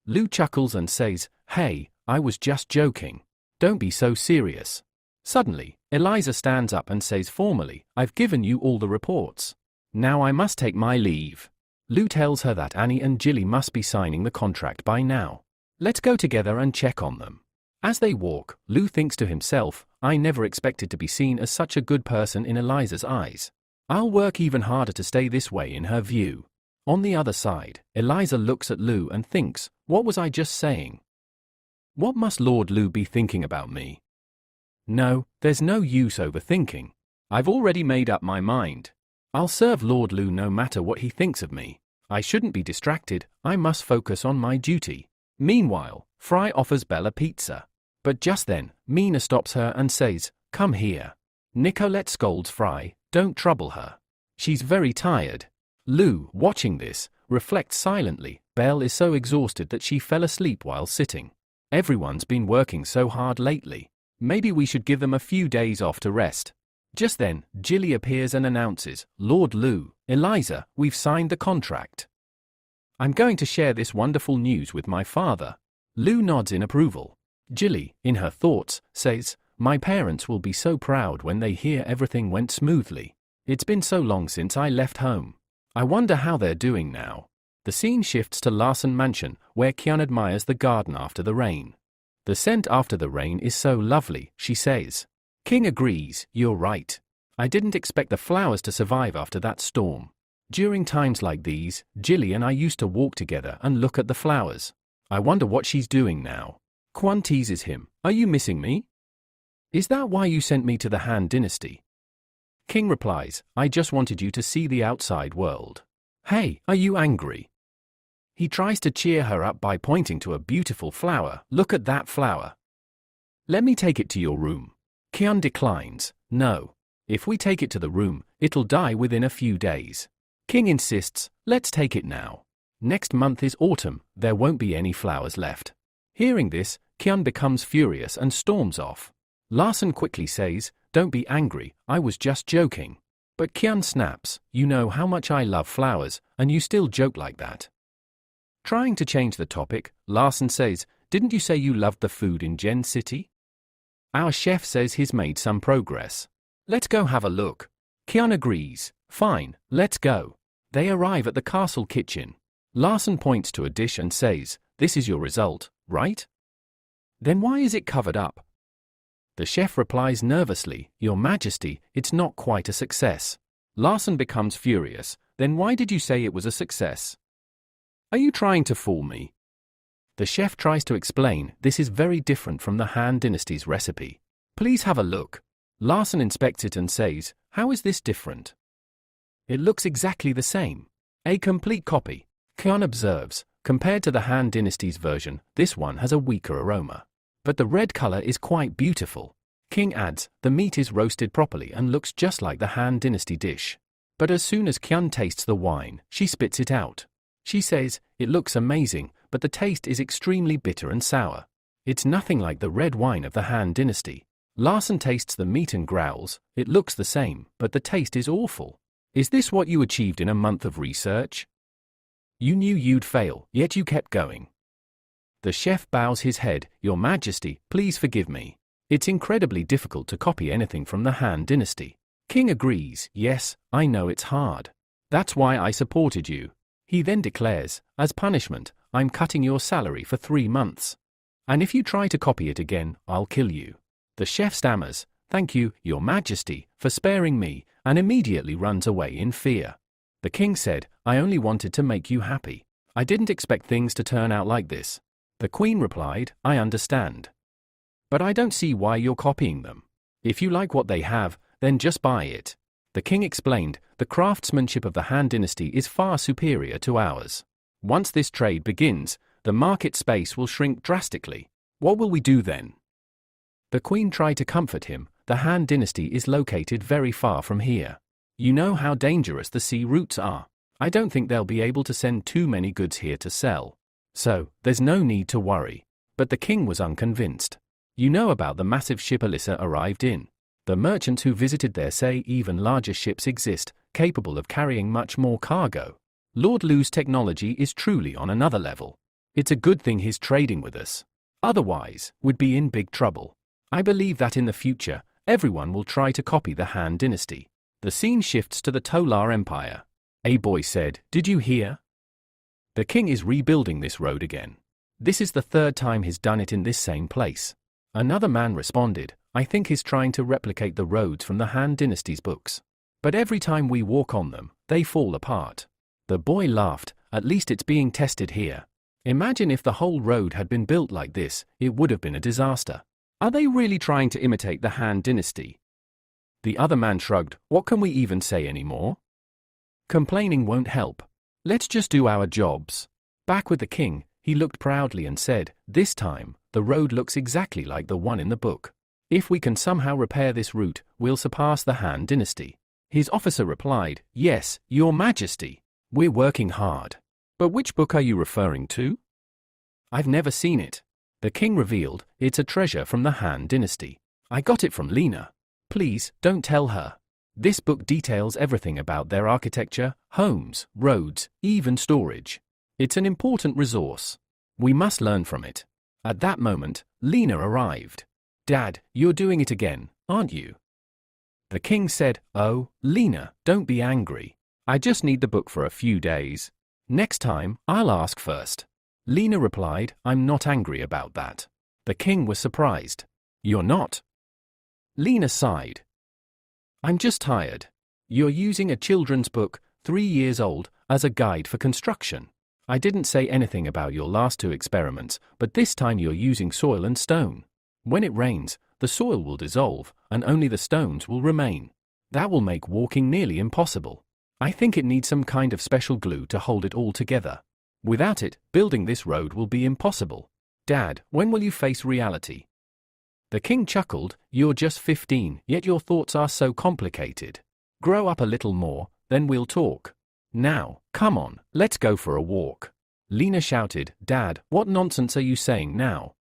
Lu chuckles and says, hey, I was just joking. Don't be so serious. Suddenly, Eliza stands up and says formally, I've given you all the reports. Now I must take my leave. Lu tells her that Annie and Jilly must be signing the contract by now. Let's go together and check on them. As they walk, Lu thinks to himself, I never expected to be seen as such a good person in Eliza's eyes. I'll work even harder to stay this way in her view. On the other side, Eliza looks at Lu and thinks, what was I just saying? What must Lord Lu be thinking about me? No, there's no use overthinking. I've already made up my mind. I'll serve Lord Lu no matter what he thinks of me. I shouldn't be distracted, I must focus on my duty. Meanwhile, Fry offers Bella pizza. But just then, Mina stops her and says, come here. Nicolette scolds Fry, don't trouble her. She's very tired. Lu, watching this, reflects silently, Belle is so exhausted that she fell asleep while sitting. Everyone's been working so hard lately. Maybe we should give them a few days off to rest. Just then, Jilly appears and announces, Lord Lu, Eliza, we've signed the contract. I'm going to share this wonderful news with my father. Lu nods in approval. Jilly, in her thoughts, says, my parents will be so proud when they hear everything went smoothly. It's been so long since I left home. I wonder how they're doing now. The scene shifts to Larsen Mansion, where Kyun admires the garden after the rain. The scent after the rain is so lovely, she says. King agrees, you're right. I didn't expect the flowers to survive after that storm. During times like these, Jilly and I used to walk together and look at the flowers. I wonder what she's doing now. Quan teases him. Are you missing me? Is that why you sent me to the Han Dynasty? King replies, I just wanted you to see the outside world. Hey, are you angry? He tries to cheer her up by pointing to a beautiful flower. Look at that flower. Let me take it to your room. Kyun declines. No. If we take it to the room, it'll die within a few days. King insists, let's take it now. Next month is autumn, there won't be any flowers left. Hearing this, Kyun becomes furious and storms off. Larson quickly says, don't be angry, I was just joking. But Kyun snaps, you know how much I love flowers, and you still joke like that. Trying to change the topic, Larson says, didn't you say you loved the food in Gen City? Our chef says he's made some progress. Let's go have a look. Kyun agrees. Fine, let's go. They arrive at the castle kitchen. Larson points to a dish and says, this is your result, right? Then why is it covered up? The chef replies nervously, Your Majesty, it's not quite a success. Larson becomes furious. Then why did you say it was a success? Are you trying to fool me? The chef tries to explain, this is very different from the Han Dynasty's recipe. Please have a look. Larson inspects it and says, how is this different? It looks exactly the same. A complete copy. Kyun observes, compared to the Han Dynasty's version, this one has a weaker aroma. But the red color is quite beautiful. King adds, the meat is roasted properly and looks just like the Han Dynasty dish. But as soon as Kyun tastes the wine, she spits it out. She says, it looks amazing, but the taste is extremely bitter and sour. It's nothing like the red wine of the Han Dynasty. Larson tastes the meat and growls, it looks the same, but the taste is awful. Is this what you achieved in a month of research? You knew you'd fail, yet you kept going. The chef bows his head, Your Majesty, please forgive me. It's incredibly difficult to copy anything from the Han Dynasty. King agrees, yes, I know it's hard. That's why I supported you. He then declares, as punishment, I'm cutting your salary for 3 months. And if you try to copy it again, I'll kill you. The chef stammers, thank you, Your Majesty, for sparing me, and immediately runs away in fear. The king said, I only wanted to make you happy. I didn't expect things to turn out like this. The queen replied, I understand. But I don't see why you're copying them. If you like what they have, then just buy it. The king explained, the craftsmanship of the Han Dynasty is far superior to ours. Once this trade begins, the market space will shrink drastically. What will we do then? The queen tried to comfort him, the Han Dynasty is located very far from here. You know how dangerous the sea routes are. I don't think they'll be able to send too many goods here to sell. So, there's no need to worry. But the king was unconvinced. You know about the massive ship Alyssa arrived in. The merchants who visited there say even larger ships exist, capable of carrying much more cargo. Lord Lu's technology is truly on another level. It's a good thing he's trading with us. Otherwise, we'd be in big trouble. I believe that in the future, everyone will try to copy the Han Dynasty. The scene shifts to the Tolar Empire. A boy said, did you hear? The king is rebuilding this road again. This is the 3rd time he's done it in this same place. Another man responded, I think he's trying to replicate the roads from the Han Dynasty's books. But every time we walk on them, they fall apart. The boy laughed, at least it's being tested here. Imagine if the whole road had been built like this, it would have been a disaster. Are they really trying to imitate the Han Dynasty? The other man shrugged, what can we even say anymore? Complaining won't help. Let's just do our jobs. Back with the king, he looked proudly and said, this time, the road looks exactly like the one in the book. If we can somehow repair this route, we'll surpass the Han Dynasty. His officer replied, yes, Your Majesty. We're working hard. But which book are you referring to? I've never seen it. The king revealed, it's a treasure from the Han Dynasty. I got it from Lena. Please, don't tell her. This book details everything about their architecture, homes, roads, even storage. It's an important resource. We must learn from it. At that moment, Lena arrived. Dad, you're doing it again, aren't you? The king said, oh, Lena, don't be angry. I just need the book for a few days. Next time, I'll ask first. Lena replied, I'm not angry about that. The king was surprised. You're not? Lena sighed. I'm just tired. You're using a children's book, 3 years old, as a guide for construction. I didn't say anything about your last 2 experiments, but this time you're using soil and stone. When it rains, the soil will dissolve, and only the stones will remain. That will make walking nearly impossible. I think it needs some kind of special glue to hold it all together. Without it, building this road will be impossible. Dad, when will you face reality? The king chuckled, you're just 15, yet your thoughts are so complicated. Grow up a little more, then we'll talk. Now, come on, let's go for a walk. Lena shouted, Dad, what nonsense are you saying now?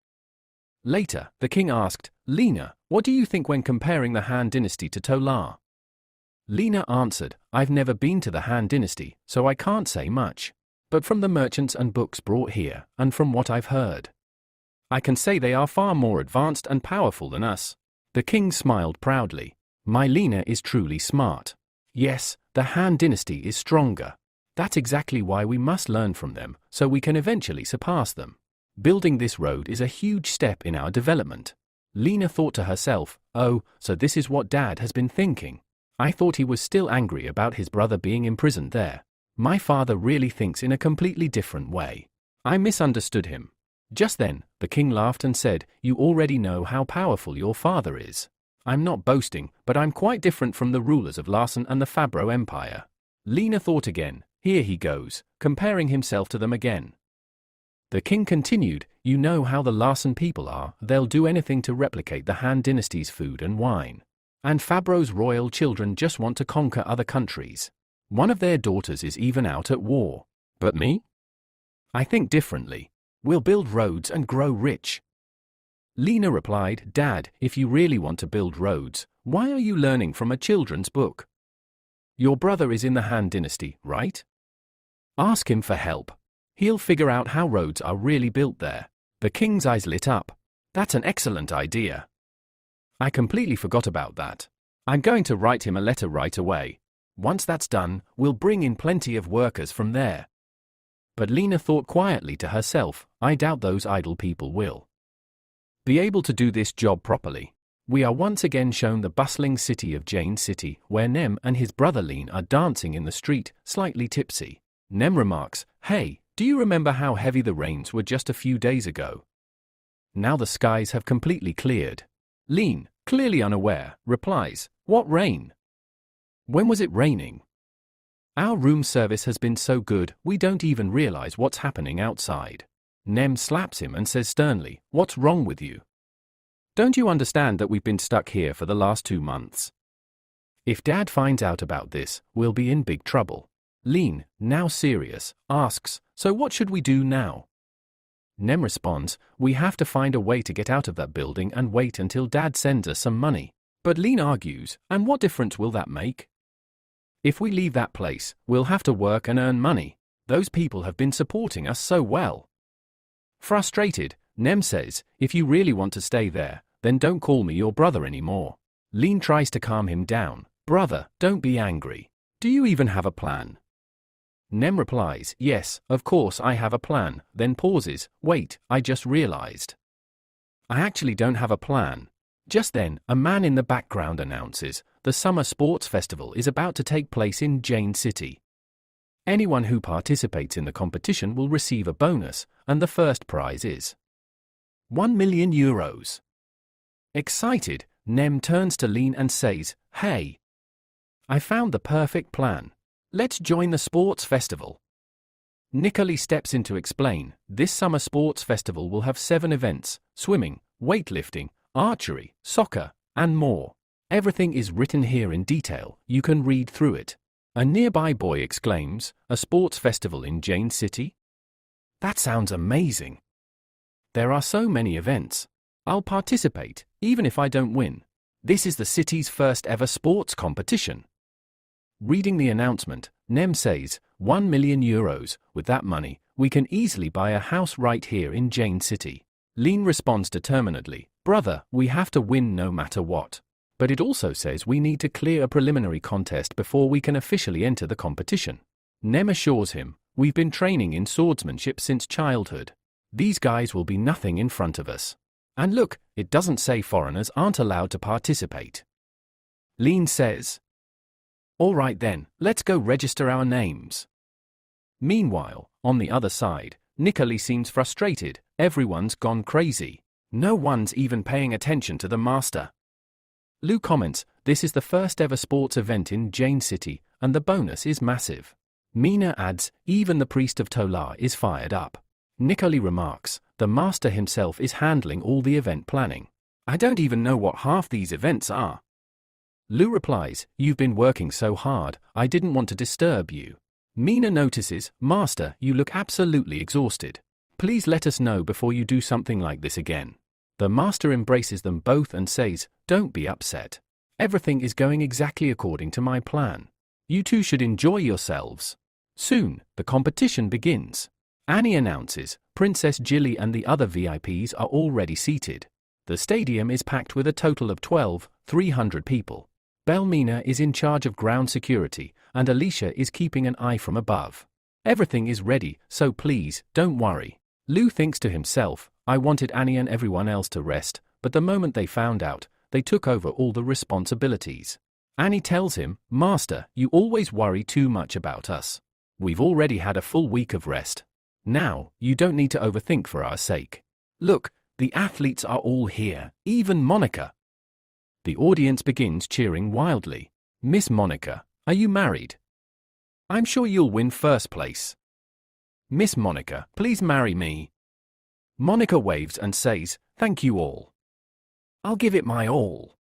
Later, the king asked, Lena, what do you think when comparing the Han dynasty to Tolar? Lena answered, I've never been to the Han dynasty, so I can't say much. But from the merchants and books brought here, and from what I've heard, I can say they are far more advanced and powerful than us. The king smiled proudly. My Lena is truly smart. Yes, the Han dynasty is stronger. That's exactly why we must learn from them, so we can eventually surpass them. Building this road is a huge step in our development. Lena thought to herself, oh, so this is what Dad has been thinking. I thought he was still angry about his brother being imprisoned there. My father really thinks in a completely different way. I misunderstood him. Just then, the king laughed and said, you already know how powerful your father is. I'm not boasting, but I'm quite different from the rulers of Larsen and the Fabro Empire. Lena thought again, here he goes, comparing himself to them again. The king continued, you know how the Larsen people are, they'll do anything to replicate the Han dynasty's food and wine. And Fabro's royal children just want to conquer other countries. One of their daughters is even out at war. But me? I think differently. We'll build roads and grow rich. Lena replied, Dad, if you really want to build roads, why are you learning from a children's book? Your brother is in the Han dynasty, right? Ask him for help. He'll figure out how roads are really built there. The king's eyes lit up. That's an excellent idea. I completely forgot about that. I'm going to write him a letter right away. Once that's done, we'll bring in plenty of workers from there. But Lena thought quietly to herself, I doubt those idle people will be able to do this job properly. We are once again shown the bustling city of Jane City, where Nem and his brother Lean are dancing in the street, slightly tipsy. Nem remarks, hey, do you remember how heavy the rains were just a few days ago? Now the skies have completely cleared. Lean, clearly unaware, replies, what rain? When was it raining? Our room service has been so good, we don't even realize what's happening outside. Nem slaps him and says sternly, what's wrong with you? Don't you understand that we've been stuck here for the last 2 months? If Dad finds out about this, we'll be in big trouble. Lean, now serious, asks, so what should we do now? Nem responds, we have to find a way to get out of that building and wait until Dad sends us some money. But Lean argues, and what difference will that make? If we leave that place, we'll have to work and earn money. Those people have been supporting us so well. Frustrated, Nem says, if you really want to stay there, then don't call me your brother anymore. Lean tries to calm him down. Brother, don't be angry. Do you even have a plan? Nem replies, yes, of course I have a plan, then pauses, wait, I just realized. I actually don't have a plan. Just then, a man in the background announces, the Summer Sports Festival is about to take place in Jane City. Anyone who participates in the competition will receive a bonus, and the first prize is 1 million euros. Excited, Nem turns to Lean and says, hey, I found the perfect plan. Let's join the sports festival. Nicoli steps in to explain, this summer sports festival will have 7 events, swimming, weightlifting, archery, soccer, and more. Everything is written here in detail, you can read through it. A nearby boy exclaims, a sports festival in Jane City? That sounds amazing. There are so many events. I'll participate, even if I don't win. This is the city's first ever sports competition. Reading the announcement, Nem says, 1 million euros, with that money, we can easily buy a house right here in Jane City. Lean responds determinedly, brother, we have to win no matter what. But it also says we need to clear a preliminary contest before we can officially enter the competition. Nem assures him, we've been training in swordsmanship since childhood. These guys will be nothing in front of us. And look, it doesn't say foreigners aren't allowed to participate. Lean says, Alright then, let's go register our names. Meanwhile, on the other side, Nikoli seems frustrated. Everyone's gone crazy. No one's even paying attention to the master. Lu comments, this is the first ever sports event in Jane City, and the bonus is massive. Mina adds, even the priest of Tolar is fired up. Nikoli remarks, the master himself is handling all the event planning. I don't even know what half these events are. Lu replies, you've been working so hard, I didn't want to disturb you. Mina notices, Master, you look absolutely exhausted. Please let us know before you do something like this again. The master embraces them both and says, don't be upset. Everything is going exactly according to my plan. You two should enjoy yourselves. Soon, the competition begins. Annie announces, Princess Jilly and the other VIPs are already seated. The stadium is packed with a total of 300 people. Belmina is in charge of ground security, and Alicia is keeping an eye from above. Everything is ready, so please, don't worry. Lu thinks to himself, I wanted Annie and everyone else to rest, but the moment they found out, they took over all the responsibilities. Annie tells him, Master, you always worry too much about us. We've already had a full week of rest. Now, you don't need to overthink for our sake. Look, the athletes are all here, even Monica. The audience begins cheering wildly. Miss Monica, are you married? I'm sure you'll win first place. Miss Monica, please marry me. Monica waves and says, thank you all. I'll give it my all.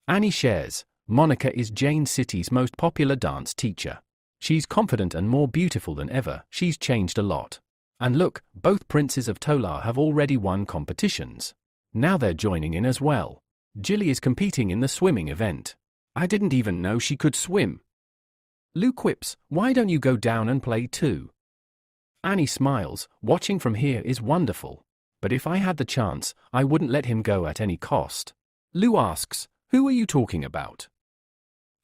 Annie shares, Monica is Jane City's most popular dance teacher. She's confident and more beautiful than ever, she's changed a lot. And look, both princes of Tolar have already won competitions. Now they're joining in as well. Jilly is competing in the swimming event. I didn't even know she could swim. Lu quips, why don't you go down and play too? Annie smiles, watching from here is wonderful. But if I had the chance, I wouldn't let him go at any cost. Lu asks, who are you talking about?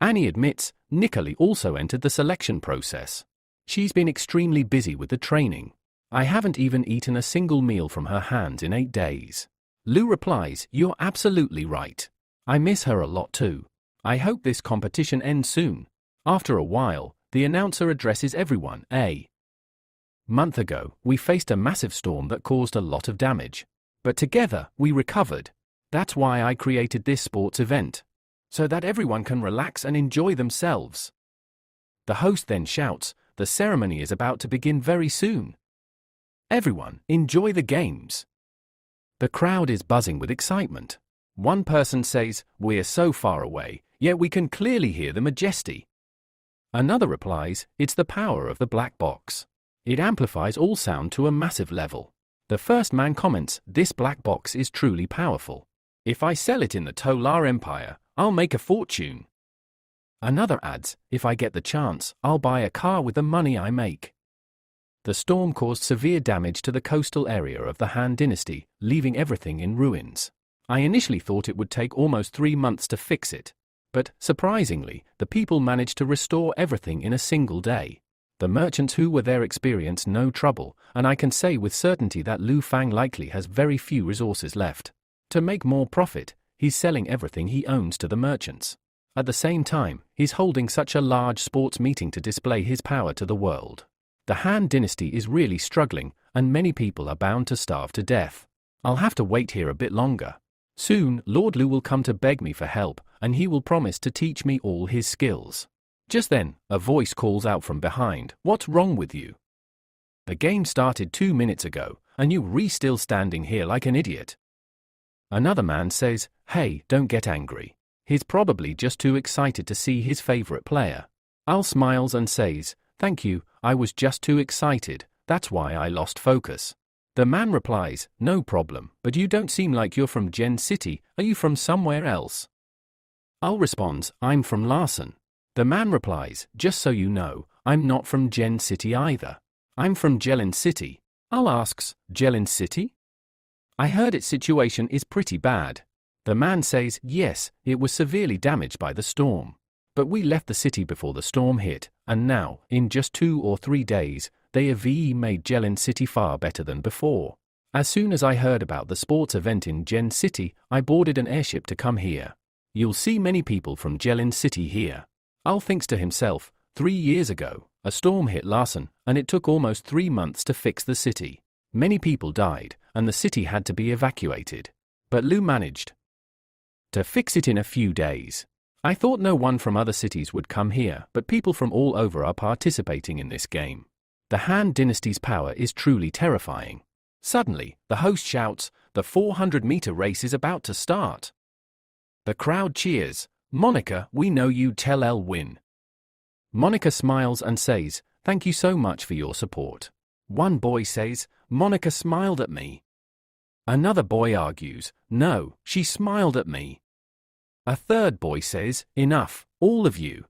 Annie admits, Nikoli also entered the selection process. She's been extremely busy with the training. I haven't even eaten a single meal from her hands in 8 days. Lu replies, you're absolutely right. I miss her a lot too. I hope this competition ends soon. After a while, the announcer addresses everyone. A month ago, we faced a massive storm that caused a lot of damage. But together, we recovered. That's why I created this sports event. So that everyone can relax and enjoy themselves. The host then shouts, the ceremony is about to begin very soon. Everyone, enjoy the games. The crowd is buzzing with excitement. One person says, we're so far away, yet we can clearly hear the majesty. Another replies, it's the power of the black box. It amplifies all sound to a massive level. The first man comments, this black box is truly powerful. If I sell it in the Tolar Empire, I'll make a fortune. Another adds, if I get the chance, I'll buy a car with the money I make. The storm caused severe damage to the coastal area of the Han dynasty, leaving everything in ruins. I initially thought it would take almost 3 months to fix it. But, surprisingly, the people managed to restore everything in a single day. The merchants who were there experienced no trouble, and I can say with certainty that Lu Fang likely has very few resources left. To make more profit, he's selling everything he owns to the merchants. At the same time, he's holding such a large sports meeting to display his power to the world. The Han dynasty is really struggling, and many people are bound to starve to death. I'll have to wait here a bit longer. Soon, Lord Lu will come to beg me for help, and he will promise to teach me all his skills. Just then, a voice calls out from behind, what's wrong with you? The game started 2 minutes ago, and you're still standing here like an idiot. Another man says, hey, don't get angry. He's probably just too excited to see his favorite player. Al smiles and says, thank you, I was just too excited, that's why I lost focus. The man replies, no problem, but you don't seem like you're from Gen City, are you from somewhere else? Al responds, I'm from Larson. The man replies, just so you know, I'm not from Gen City either. I'm from Jelen City. Al asks, Jelen City? I heard its situation is pretty bad. The man says, yes, it was severely damaged by the storm. But we left the city before the storm hit, and now, in just 2 or 3 days, they have made Jelen City far better than before. As soon as I heard about the sports event in Gen City, I boarded an airship to come here. You'll see many people from Jelen City here. Al thinks to himself, 3 years ago, a storm hit Larson, and it took almost 3 months to fix the city. Many people died, and the city had to be evacuated. But Lu managed to fix it in a few days. I thought no one from other cities would come here, but people from all over are participating in this game. The Han Dynasty's power is truly terrifying. Suddenly, the host shouts, the 400-meter race is about to start. The crowd cheers. Monica, we know you tell El win. Monica smiles and says, thank you so much for your support. One boy says, Monica smiled at me. Another boy argues, no, she smiled at me. A third boy says, enough, all of you.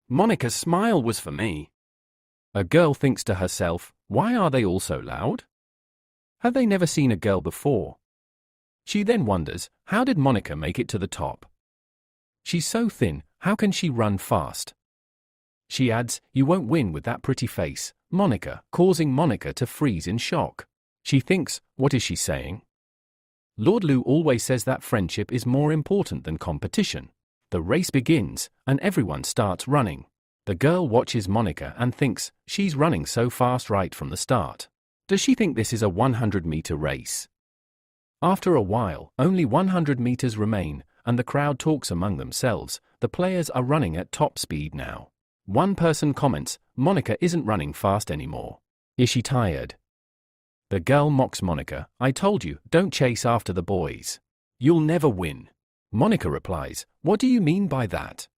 Monica's smile was for me. A girl thinks to herself, why are they all so loud? Have they never seen a girl before? She then wonders, how did Monica make it to the top? She's so thin, how can she run fast? She adds, you won't win with that pretty face, Monica, causing Monica to freeze in shock. She thinks, what is she saying? Lord Lu always says that friendship is more important than competition. The race begins, and everyone starts running. The girl watches Monica and thinks, she's running so fast right from the start. Does she think this is a 100-meter race? After a while, only 100 meters remain, and the crowd talks among themselves. The players are running at top speed now. One person comments, Monica isn't running fast anymore. Is she tired? The girl mocks Monica, I told you, don't chase after the boys. You'll never win. Monica replies, what do you mean by that?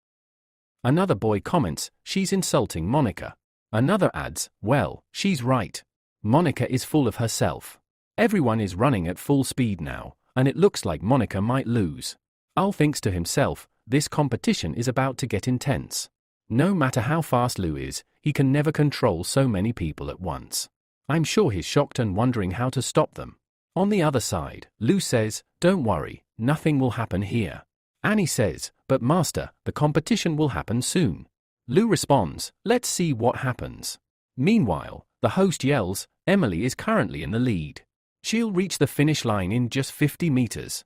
Another boy comments, she's insulting Monica. Another adds, well, she's right. Monica is full of herself. Everyone is running at full speed now, and it looks like Monica might lose. Al thinks to himself, this competition is about to get intense. No matter how fast Lu is, he can never control so many people at once. I'm sure he's shocked and wondering how to stop them. On the other side, Lu says, don't worry, nothing will happen here. Annie says, but master, the competition will happen soon. Lu responds, let's see what happens. Meanwhile, the host yells, Emily is currently in the lead. She'll reach the finish line in just 50 meters.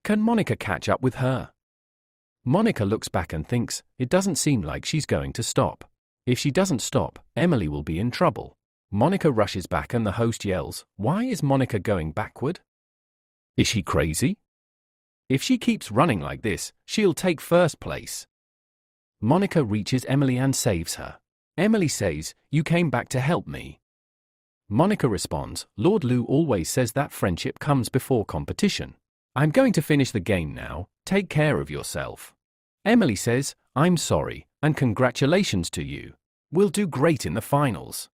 Can Monica catch up with her? Monica looks back and thinks, it doesn't seem like she's going to stop. If she doesn't stop, Emily will be in trouble. Monica rushes back and the host yells, why is Monica going backward? Is she crazy? If she keeps running like this, she'll take first place. Monica reaches Emily and saves her. Emily says, you came back to help me. Monica responds, Lord Lu always says that friendship comes before competition. I'm going to finish the game now, take care of yourself. Emily says, I'm sorry, and congratulations to you. We'll do great in the finals.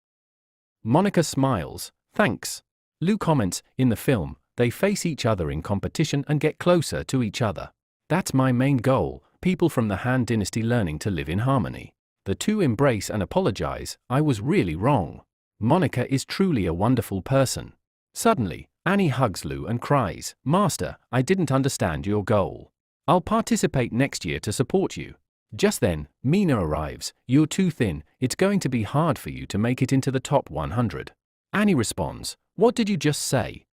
Monica smiles, thanks. Lu comments, in the film, they face each other in competition and get closer to each other. That's my main goal, people from the Han Dynasty learning to live in harmony. The two embrace and apologize, I was really wrong. Monica is truly a wonderful person. Suddenly, Annie hugs Lu and cries, Master, I didn't understand your goal. I'll participate next year to support you. Just then, Mina arrives, you're too thin, it's going to be hard for you to make it into the top 100. Annie responds, what did you just say?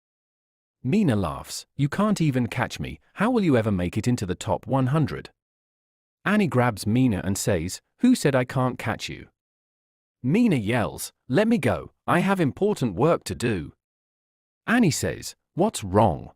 Mina laughs, you can't even catch me, how will you ever make it into the top 100? Annie grabs Mina and says, who said I can't catch you? Mina yells, let me go, I have important work to do. Annie says, what's wrong?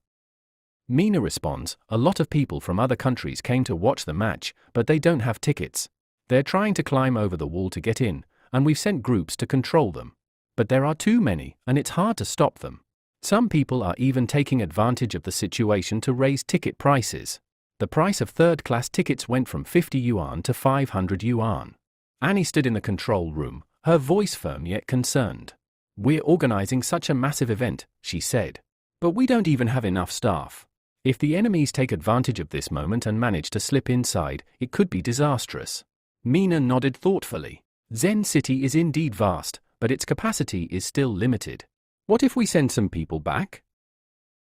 Mina responds, a lot of people from other countries came to watch the match, but they don't have tickets. They're trying to climb over the wall to get in, and we've sent groups to control them. But there are too many, and it's hard to stop them. Some people are even taking advantage of the situation to raise ticket prices. The price of third-class tickets went from 50 yuan to 500 yuan. Annie stood in the control room, her voice firm yet concerned. We're organizing such a massive event, she said. But we don't even have enough staff. If the enemies take advantage of this moment and manage to slip inside, it could be disastrous. Mina nodded thoughtfully. Zen City is indeed vast, but its capacity is still limited. What if we send some people back?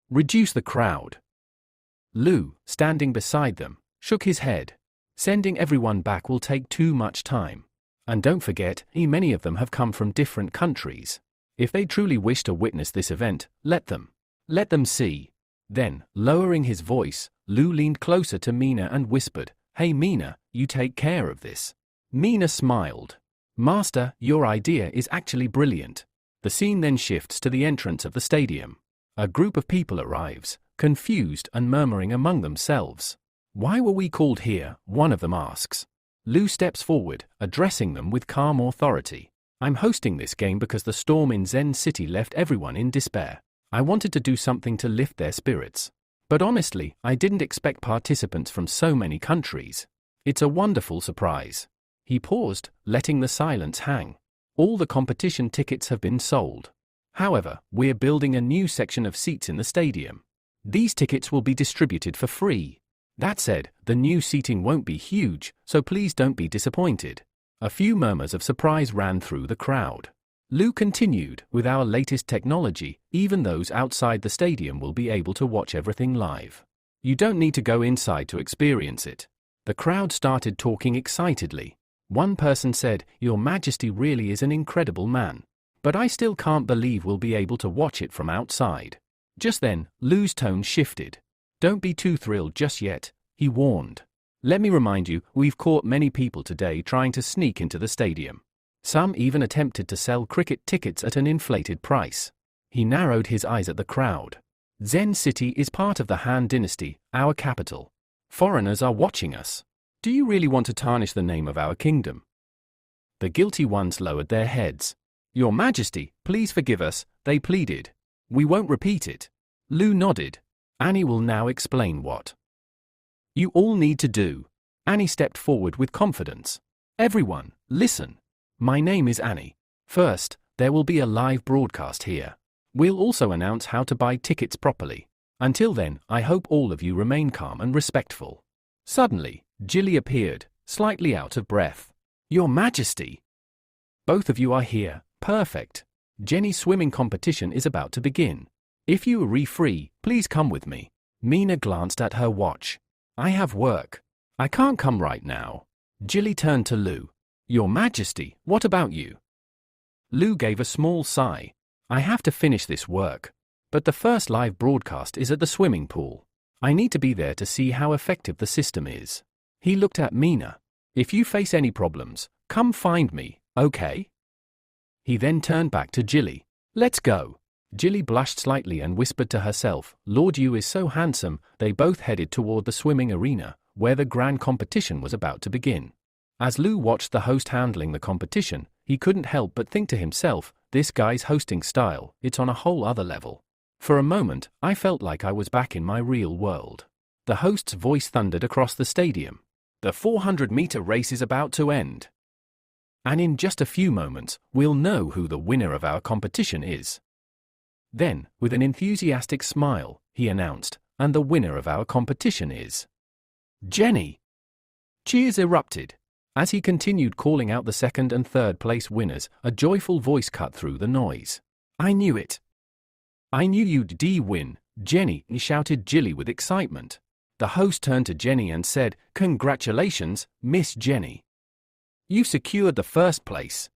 Reduce the crowd. Lu, standing beside them, shook his head. Sending everyone back will take too much time. And don't forget, many of them have come from different countries. If they truly wish to witness this event, let them. Let them see. Then, lowering his voice, Lu leaned closer to Mina and whispered, Hey Mina, you take care of this. Mina smiled. Master, your idea is actually brilliant. The scene then shifts to the entrance of the stadium. A group of people arrives, confused and murmuring among themselves. Why were we called here? One of them asks. Lu steps forward, addressing them with calm authority. I'm hosting this game because the storm in Zen City left everyone in despair. I wanted to do something to lift their spirits. But honestly, I didn't expect participants from so many countries. It's a wonderful surprise. He paused, letting the silence hang. All the competition tickets have been sold. However, we're building a new section of seats in the stadium. These tickets will be distributed for free. That said, the new seating won't be huge, so please don't be disappointed. A few murmurs of surprise ran through the crowd. Lu continued, with our latest technology, even those outside the stadium will be able to watch everything live. You don't need to go inside to experience it. The crowd started talking excitedly. One person said, Your Majesty really is an incredible man. But I still can't believe we'll be able to watch it from outside. Just then, Lu's tone shifted. Don't be too thrilled just yet, he warned. Let me remind you, we've caught many people today trying to sneak into the stadium. Some even attempted to sell cricket tickets at an inflated price. He narrowed his eyes at the crowd. Zen City is part of the Han Dynasty, our capital. Foreigners are watching us. Do you really want to tarnish the name of our kingdom? The guilty ones lowered their heads. Your Majesty, please forgive us, they pleaded. We won't repeat it. Lu nodded. Annie will now explain what you all need to do. Annie stepped forward with confidence. Everyone, listen. My name is Annie. First, there will be a live broadcast here. We'll also announce how to buy tickets properly. Until then, I hope all of you remain calm and respectful. Suddenly, Jilly appeared, slightly out of breath. Your Majesty! Both of you are here. Perfect. Jenny's swimming competition is about to begin. If you are free, please come with me. Mina glanced at her watch. I have work. I can't come right now. Jilly turned to Lu. Your Majesty, what about you? Lu gave a small sigh. I have to finish this work. But the first live broadcast is at the swimming pool. I need to be there to see how effective the system is. He looked at Mina. If you face any problems, come find me, okay? He then turned back to Jilly. Let's go. Jilly blushed slightly and whispered to herself, Lord Yu is so handsome. They both headed toward the swimming arena, where the grand competition was about to begin. As Lu watched the host handling the competition, he couldn't help but think to himself, this guy's hosting style, it's on a whole other level. For a moment, I felt like I was back in my real world. The host's voice thundered across the stadium. The 400-meter race is about to end. And in just a few moments, we'll know who the winner of our competition is. Then, with an enthusiastic smile, he announced, and the winner of our competition is Jenny. Cheers erupted. As he continued calling out the second and third place winners, a joyful voice cut through the noise. I knew it. I knew you'd win, Jenny, shouted Jilly with excitement. The host turned to Jenny and said, Congratulations, Miss Jenny. You've secured the first place.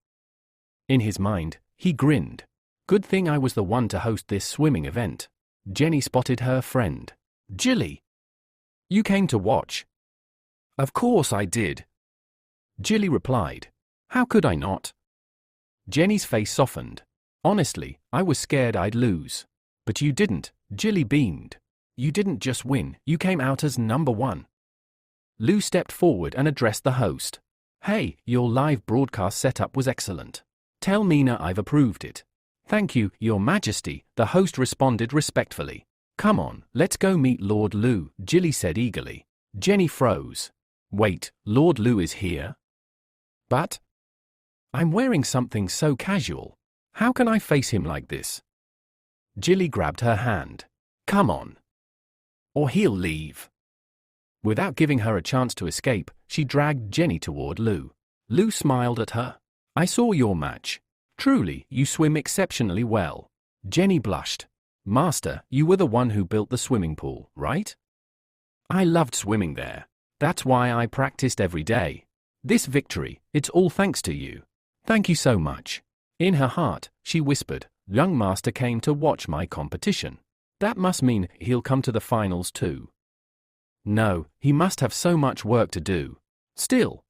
In his mind, he grinned. Good thing I was the one to host this swimming event. Jenny spotted her friend. Jilly. You came to watch? Of course I did. Jilly replied. How could I not? Jenny's face softened. Honestly, I was scared I'd lose. But you didn't, Jilly beamed. You didn't just win, you came out as number one. Lu stepped forward and addressed the host. Hey, your live broadcast setup was excellent. Tell Mina I've approved it. Thank you, Your Majesty, the host responded respectfully. Come on, let's go meet Lord Lu, Jilly said eagerly. Jenny froze. Wait, Lord Lu is here? But I'm wearing something so casual. How can I face him like this? Jilly grabbed her hand. Come on. Or he'll leave. Without giving her a chance to escape, she dragged Jenny toward Lu. Lu smiled at her. I saw your match. Truly, you swim exceptionally well. Jenny blushed. Master, you were the one who built the swimming pool, right? I loved swimming there. That's why I practiced every day. This victory, it's all thanks to you. Thank you so much. In her heart, she whispered, young master came to watch my competition. That must mean he'll come to the finals too. No, he must have so much work to do. Still,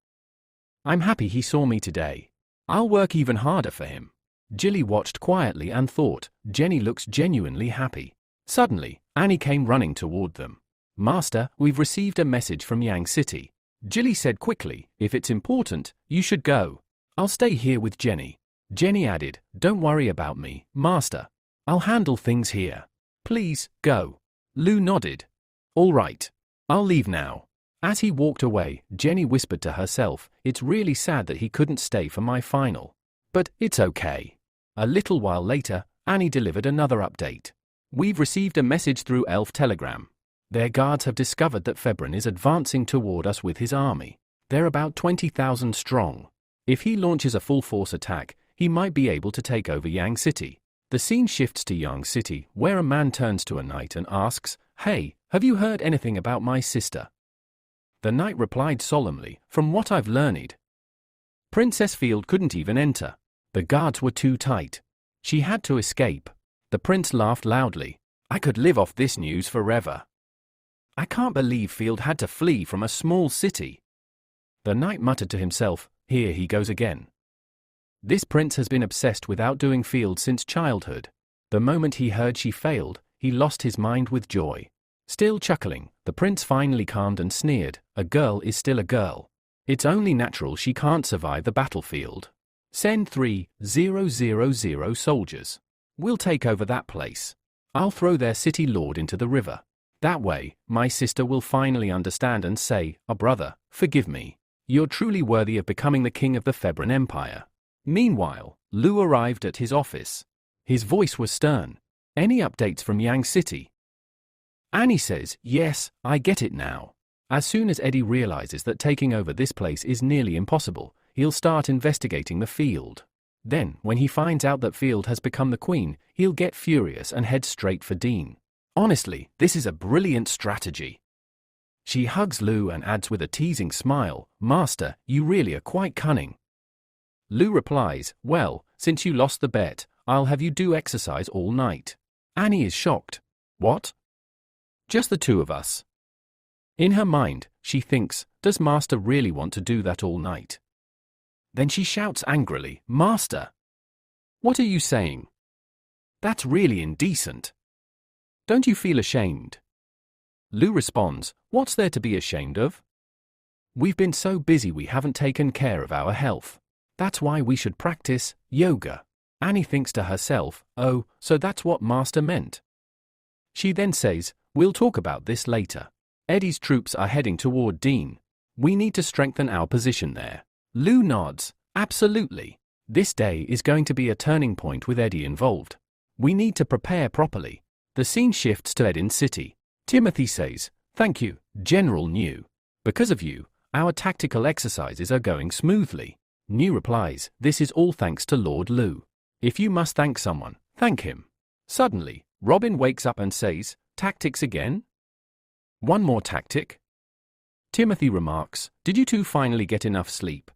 I'm happy he saw me today. I'll work even harder for him. Jilly watched quietly and thought, Jenny looks genuinely happy. Suddenly, Annie came running toward them. Master, we've received a message from Yang City. Jilly said quickly, if it's important, you should go. I'll stay here with Jenny. Jenny added, don't worry about me, Master. I'll handle things here. Please, go. Lou nodded. All right. I'll leave now. As he walked away, Jenny whispered to herself, it's really sad that he couldn't stay for my final. But it's okay. A little while later, Annie delivered another update. We've received a message through Elf Telegram. Their guards have discovered that Febron is advancing toward us with his army. They're about 20,000 strong. If he launches a full-force attack, he might be able to take over Yang City. The scene shifts to Yang City, where a man turns to a knight and asks, hey, have you heard anything about my sister? The knight replied solemnly, from what I've learned, Princess Field couldn't even enter. The guards were too tight. She had to escape. The prince laughed loudly. I could live off this news forever. I can't believe Field had to flee from a small city. The knight muttered to himself, here he goes again. This prince has been obsessed with outdoing Field since childhood. The moment he heard she failed, he lost his mind with joy. Still chuckling, the prince finally calmed and sneered, a girl is still a girl. It's only natural she can't survive the battlefield. Send 3,000 soldiers. We'll take over that place. I'll throw their city lord into the river. That way, my sister will finally understand and say, oh brother, forgive me. You're truly worthy of becoming the king of the Febron Empire. Meanwhile, Lou arrived at his office. His voice was stern. Any updates from Yang City? Annie says, yes, I get it now. As soon as Eddie realizes that taking over this place is nearly impossible, he'll start investigating the Field. Then, when he finds out that Field has become the queen, he'll get furious and head straight for Dean. Honestly, this is a brilliant strategy. She hugs Lou and adds with a teasing smile, Master, you really are quite cunning. Lou replies, well, since you lost the bet, I'll have you do exercise all night. Annie is shocked. What? Just the two of us. In her mind, she thinks, does Master really want to do that all night? Then she shouts angrily, Master! What are you saying? That's really indecent. Don't you feel ashamed? Lou responds, what's there to be ashamed of? We've been so busy we haven't taken care of our health. That's why we should practice yoga. Annie thinks to herself, oh, so that's what Master meant. She then says, we'll talk about this later. Eddie's troops are heading toward Dean. We need to strengthen our position there. Lou nods, absolutely. This day is going to be a turning point with Eddie involved. We need to prepare properly. The scene shifts to Edin City. Timothy says, thank you, General New. Because of you, our tactical exercises are going smoothly. New replies, this is all thanks to Lord Lou. If you must thank someone, thank him. Suddenly, Robin wakes up and says, tactics again? One more tactic? Timothy remarks, did you two finally get enough sleep?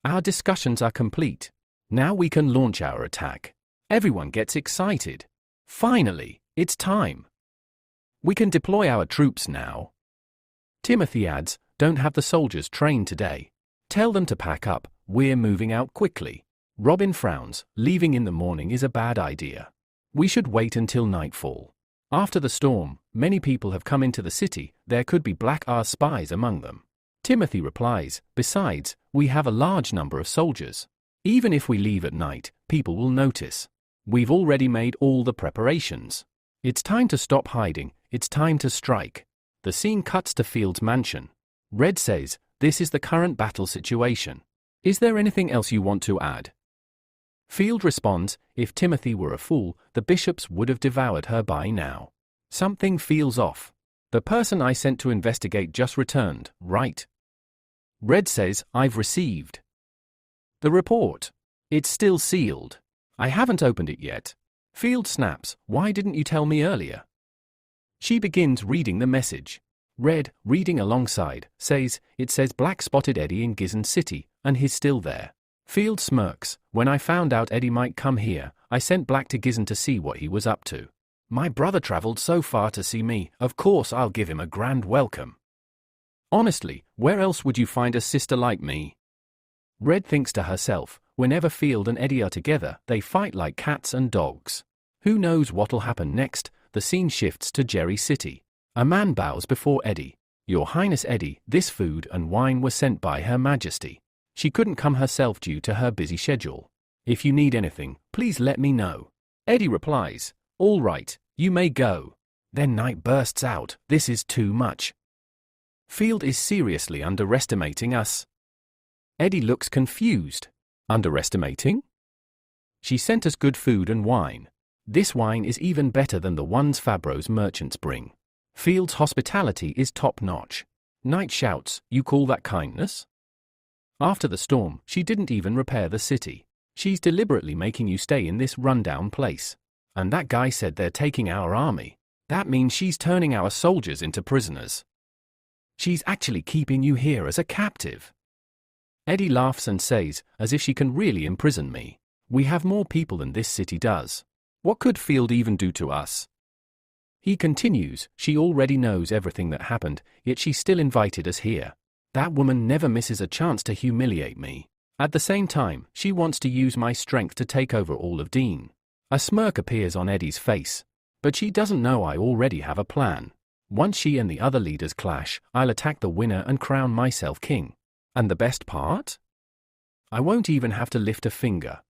Our discussions are complete. Now we can launch our attack. Everyone gets excited. Finally, it's time. We can deploy our troops now. Timothy adds, don't have the soldiers trained today. Tell them to pack up, we're moving out quickly. Robin frowns, leaving in the morning is a bad idea. We should wait until nightfall. After the storm, many people have come into the city, there could be Black R spies among them. Timothy replies, besides, we have a large number of soldiers. Even if we leave at night, people will notice. We've already made all the preparations. It's time to stop hiding, it's time to strike. The scene cuts to Field's mansion. Red says, this is the current battle situation. Is there anything else you want to add? Field responds, if Timothy were a fool, the bishops would have devoured her by now. Something feels off. The person I sent to investigate just returned, right? Red says, I've received the report. It's still sealed. I haven't opened it yet. Field snaps, why didn't you tell me earlier? She begins reading the message. Red, reading alongside, says, it says Black spotted Eddie in Gizon City, and he's still there. Field smirks, when I found out Eddie might come here, I sent Black to Gizon to see what he was up to. My brother traveled so far to see me, of course I'll give him a grand welcome. Honestly, where else would you find a sister like me? Red thinks to herself, whenever Field and Eddie are together, they fight like cats and dogs. Who knows what'll happen next? The scene shifts to Jerry City. A man bows before Eddie. Your Highness Eddie, this food and wine were sent by Her Majesty. She couldn't come herself due to her busy schedule. If you need anything, please let me know. Eddie replies, all right, you may go. Then Knight bursts out, this is too much. Field is seriously underestimating us. Eddie looks confused. Underestimating? She sent us good food and wine. This wine is even better than the ones Fabro's merchants bring. Field's hospitality is top-notch. Knight shouts, you call that kindness? After the storm, she didn't even repair the city. She's deliberately making you stay in this rundown place. And that guy said they're taking our army. That means she's turning our soldiers into prisoners. She's actually keeping you here as a captive. Eddie laughs and says, as if she can really imprison me. We have more people than this city does. What could Field even do to us? He continues, she already knows everything that happened, yet she still invited us here. That woman never misses a chance to humiliate me. At the same time, she wants to use my strength to take over all of Dean. A smirk appears on Eddie's face. But she doesn't know I already have a plan. Once she and the other leaders clash, I'll attack the winner and crown myself king. And the best part? I won't even have to lift a finger.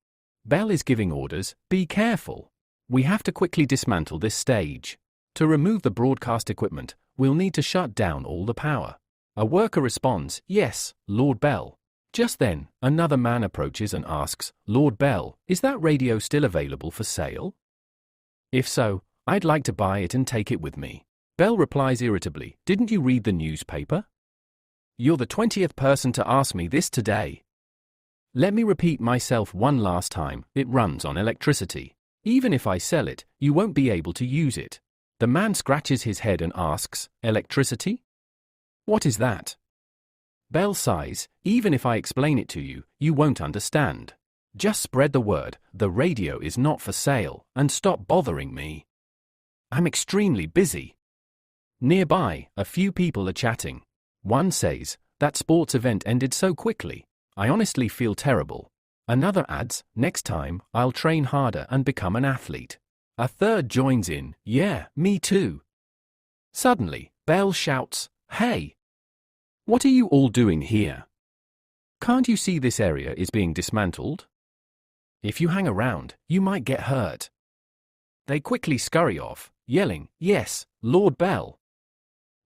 Belle is giving orders, be careful. We have to quickly dismantle this stage. To remove the broadcast equipment, we'll need to shut down all the power. A worker responds, yes, Lord Bell. Just then, another man approaches and asks, Lord Bell, is that radio still available for sale? If so, I'd like to buy it and take it with me. Bell replies irritably, didn't you read the newspaper? You're the 20th person to ask me this today. Let me repeat myself one last time, it runs on electricity. Even if I sell it, you won't be able to use it. The man scratches his head and asks, electricity? What is that? Bell sighs, even if I explain it to you, you won't understand. Just spread the word, the radio is not for sale, and stop bothering me. I'm extremely busy. Nearby, a few people are chatting. One says, that sports event ended so quickly. I honestly feel terrible. Another adds, next time, I'll train harder and become an athlete. A third joins in, yeah, me too. Suddenly, Bell shouts, hey! What are you all doing here? Can't you see this area is being dismantled? If you hang around, you might get hurt. They quickly scurry off, yelling, yes, Lord Bell.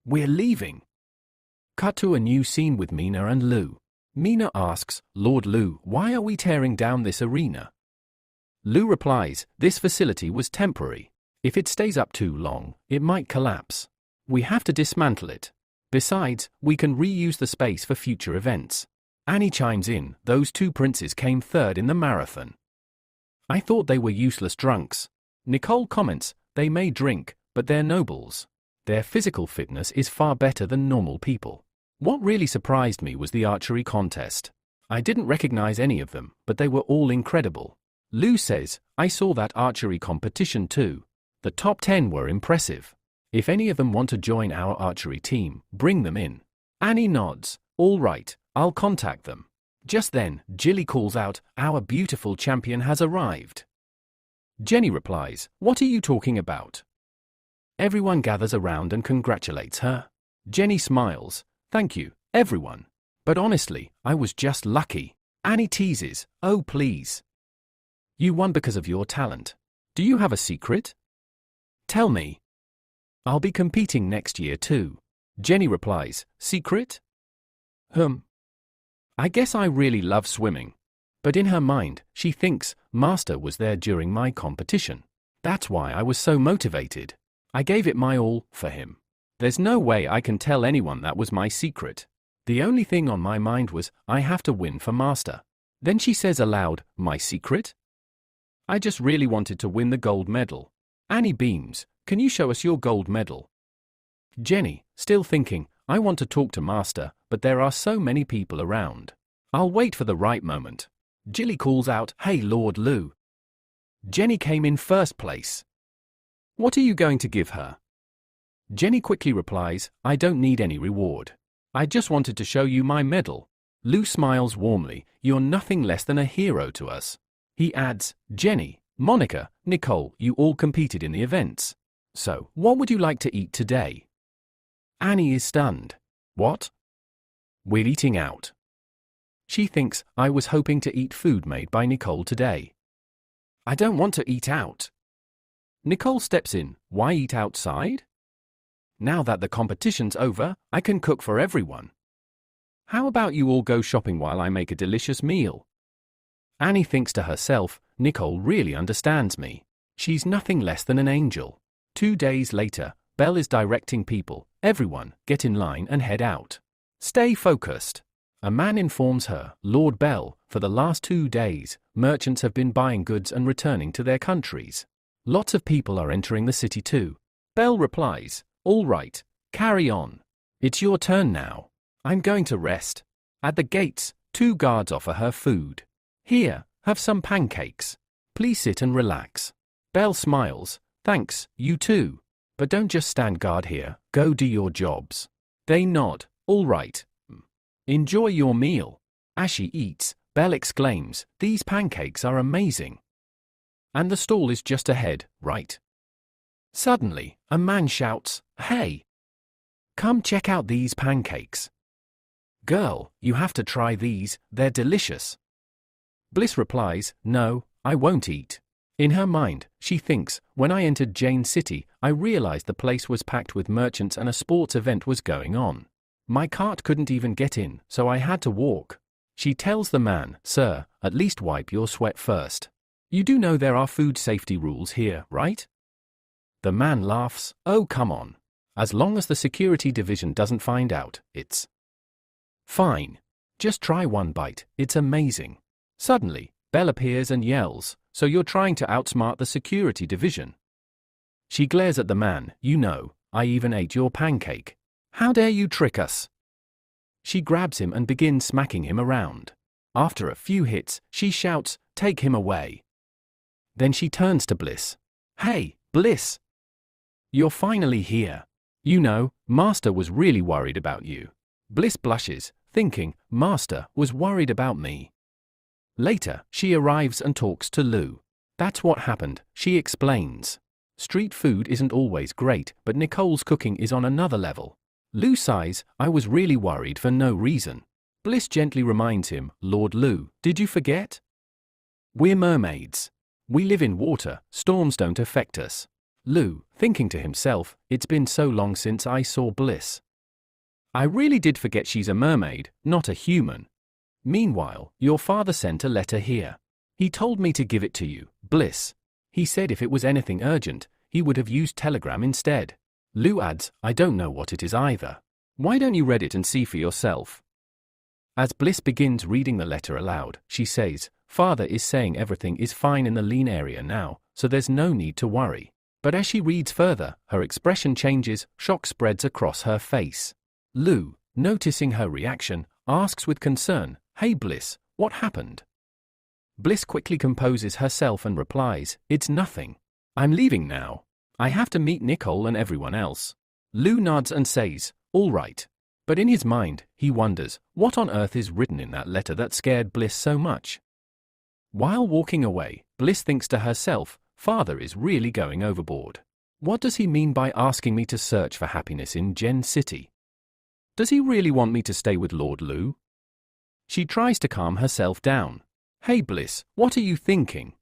We're leaving. Cut to a new scene with Mina and Lou. Mina asks, Lord Lou, why are we tearing down this arena? Lou replies, this facility was temporary. If it stays up too long, it might collapse. We have to dismantle it. Besides, we can reuse the space for future events. Annie chimes in, those two princes came third in the marathon. I thought they were useless drunks. Nicole comments, they may drink, but they're nobles. Their physical fitness is far better than normal people. What really surprised me was the archery contest. I didn't recognize any of them, but they were all incredible. Lou says, I saw that archery competition too. The top 10 were impressive. If any of them want to join our archery team, bring them in. Annie nods. All right, I'll contact them. Just then, Jilly calls out, our beautiful champion has arrived. Jenny replies, what are you talking about? Everyone gathers around and congratulates her. Jenny smiles, thank you, everyone. But honestly, I was just lucky. Annie teases, oh please. You won because of your talent. Do you have a secret? Tell me. I'll be competing next year too. Jenny replies, secret? I guess I really love swimming. But in her mind, she thinks, Master was there during my competition. That's why I was so motivated. I gave it my all, for him. There's no way I can tell anyone that was my secret. The only thing on my mind was, I have to win for Master. Then she says aloud, my secret? I just really wanted to win the gold medal. Annie beams, can you show us your gold medal? Jenny, still thinking, I want to talk to Master, but there are so many people around. I'll wait for the right moment. Jilly calls out, hey Lord Lou. Jenny came in first place. What are you going to give her? Jenny quickly replies, I don't need any reward. I just wanted to show you my medal. Lou smiles warmly, you're nothing less than a hero to us. He adds, Jenny, Monica, Nicole, you all competed in the events. So, what would you like to eat today? Annie is stunned. What? We're eating out. She thinks, I was hoping to eat food made by Nicole today. I don't want to eat out. Nicole steps in, why eat outside? Now that the competition's over, I can cook for everyone. How about you all go shopping while I make a delicious meal? Annie thinks to herself, Nicole really understands me. She's nothing less than an angel. 2 days later, Belle is directing people, everyone, get in line and head out. Stay focused. A man informs her, Lord Belle, for the last 2 days, merchants have been buying goods and returning to their countries. Lots of people are entering the city too. Belle replies, all right, carry on. It's your turn now. I'm going to rest. At the gates, 2 guards offer her food. Here, have some pancakes. Please sit and relax. Belle smiles, thanks, you too. But don't just stand guard here, go do your jobs. They nod, all right. Enjoy your meal. As she eats, Belle exclaims, these pancakes are amazing. And the stall is just ahead, right? Suddenly, a man shouts, hey! Come check out these pancakes. Girl, you have to try these, they're delicious. Bliss replies, no, I won't eat. In her mind, she thinks, when I entered Jane City, I realized the place was packed with merchants and a sports event was going on. My cart couldn't even get in, so I had to walk. She tells the man, sir, at least wipe your sweat first. You do know there are food safety rules here, right? The man laughs, oh come on. As long as the security division doesn't find out, it's fine. Just try one bite, it's amazing. Suddenly, Belle appears and yells, so you're trying to outsmart the security division. She glares at the man, you know, I even ate your pancake. How dare you trick us? She grabs him and begins smacking him around. After a few hits, she shouts, take him away. Then she turns to Bliss. Hey, Bliss! You're finally here. You know, Master was really worried about you. Bliss blushes, thinking, Master was worried about me. Later, she arrives and talks to Lou. That's what happened, she explains. Street food isn't always great, but Nicole's cooking is on another level. Lou sighs, I was really worried for no reason. Bliss gently reminds him, Lord Lou, did you forget? We're mermaids. We live in water, storms don't affect us. Lou, thinking to himself, it's been so long since I saw Bliss. I really did forget she's a mermaid, not a human. Meanwhile, your father sent a letter here. He told me to give it to you, Bliss. He said if it was anything urgent, he would have used telegram instead. Lou adds, I don't know what it is either. Why don't you read it and see for yourself? As Bliss begins reading the letter aloud, she says, Father is saying everything is fine in the lean area now, so there's no need to worry. But as she reads further, her expression changes, shock spreads across her face. Lou, noticing her reaction, asks with concern, Hey Bliss, what happened? Bliss quickly composes herself and replies, It's nothing. I'm leaving now. I have to meet Nicole and everyone else. Lou nods and says, all right. But in his mind, he wonders, what on earth is written in that letter that scared Bliss so much? While walking away, Bliss thinks to herself, Father is really going overboard. What does he mean by asking me to search for happiness in Gen City? Does he really want me to stay with Lord Lou? She tries to calm herself down. Hey Bliss, what are you thinking?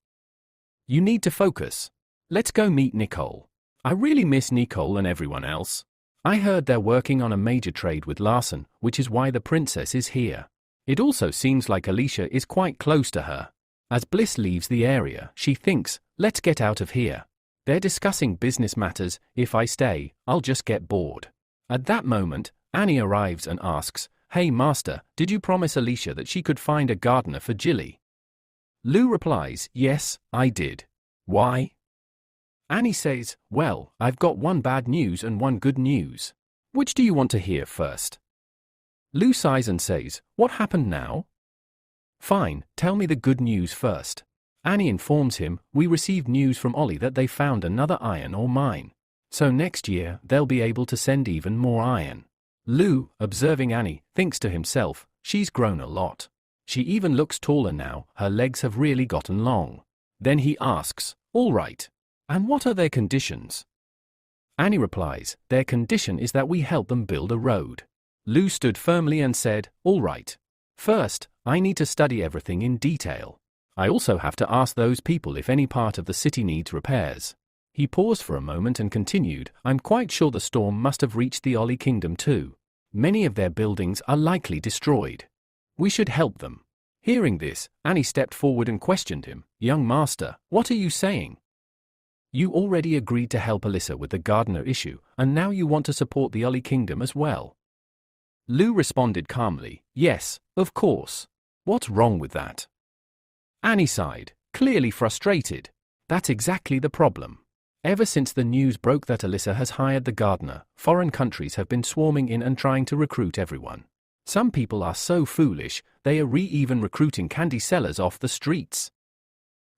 You need to focus. Let's go meet Nicole. I really miss Nicole and everyone else. I heard they're working on a major trade with Larson, which is why the princess is here. It also seems like Alicia is quite close to her. As Bliss leaves the area, she thinks, let's get out of here. They're discussing business matters, if I stay, I'll just get bored. At that moment, Annie arrives and asks, Hey Master, did you promise Alicia that she could find a gardener for Jilly? Lou replies, yes, I did. Why? Annie says, well, I've got one bad news and one good news. Which do you want to hear first? Lou sighs and says, what happened now? Fine, tell me the good news first. Annie informs him, we received news from Ollie that they found another iron ore mine. So next year, they'll be able to send even more iron. Lou, observing Annie, thinks to himself, she's grown a lot. She even looks taller now, her legs have really gotten long. Then he asks, all right. And what are their conditions? Annie replies, their condition is that we help them build a road. Lou stood firmly and said, all right. First, I need to study everything in detail. I also have to ask those people if any part of the city needs repairs. He paused for a moment and continued, I'm quite sure the storm must have reached the Ollie Kingdom too. Many of their buildings are likely destroyed. We should help them. Hearing this, Annie stepped forward and questioned him, young master, what are you saying? You already agreed to help Alyssa with the gardener issue, and now you want to support the Ollie Kingdom as well. Lou responded calmly, yes, of course. What's wrong with that? Annie sighed, clearly frustrated. That's exactly the problem. Ever since the news broke that Alyssa has hired the gardener, foreign countries have been swarming in and trying to recruit everyone. Some people are so foolish, they are even recruiting candy sellers off the streets.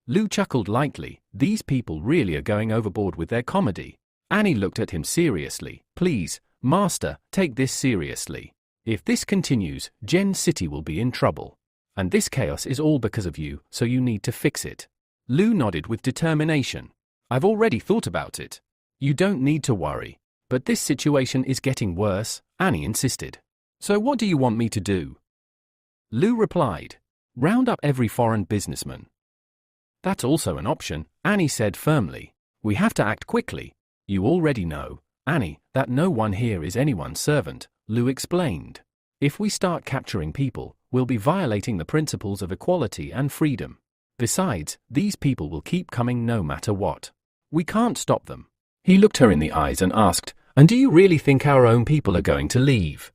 Lou chuckled lightly, these people really are going overboard with their comedy. Annie looked at him seriously, please, master, take this seriously. If this continues, Gen City will be in trouble. And this chaos is all because of you, so you need to fix it. Lou nodded with determination. I've already thought about it. You don't need to worry. But this situation is getting worse, Annie insisted. So what do you want me to do? Lou replied, round up every foreign businessman. That's also an option, Annie said firmly. We have to act quickly. You already know, Annie, that no one here is anyone's servant, Lou explained. If we start capturing people, we'll be violating the principles of equality and freedom. Besides, these people will keep coming no matter what. We can't stop them. He looked her in the eyes and asked, and do you really think our own people are going to leave?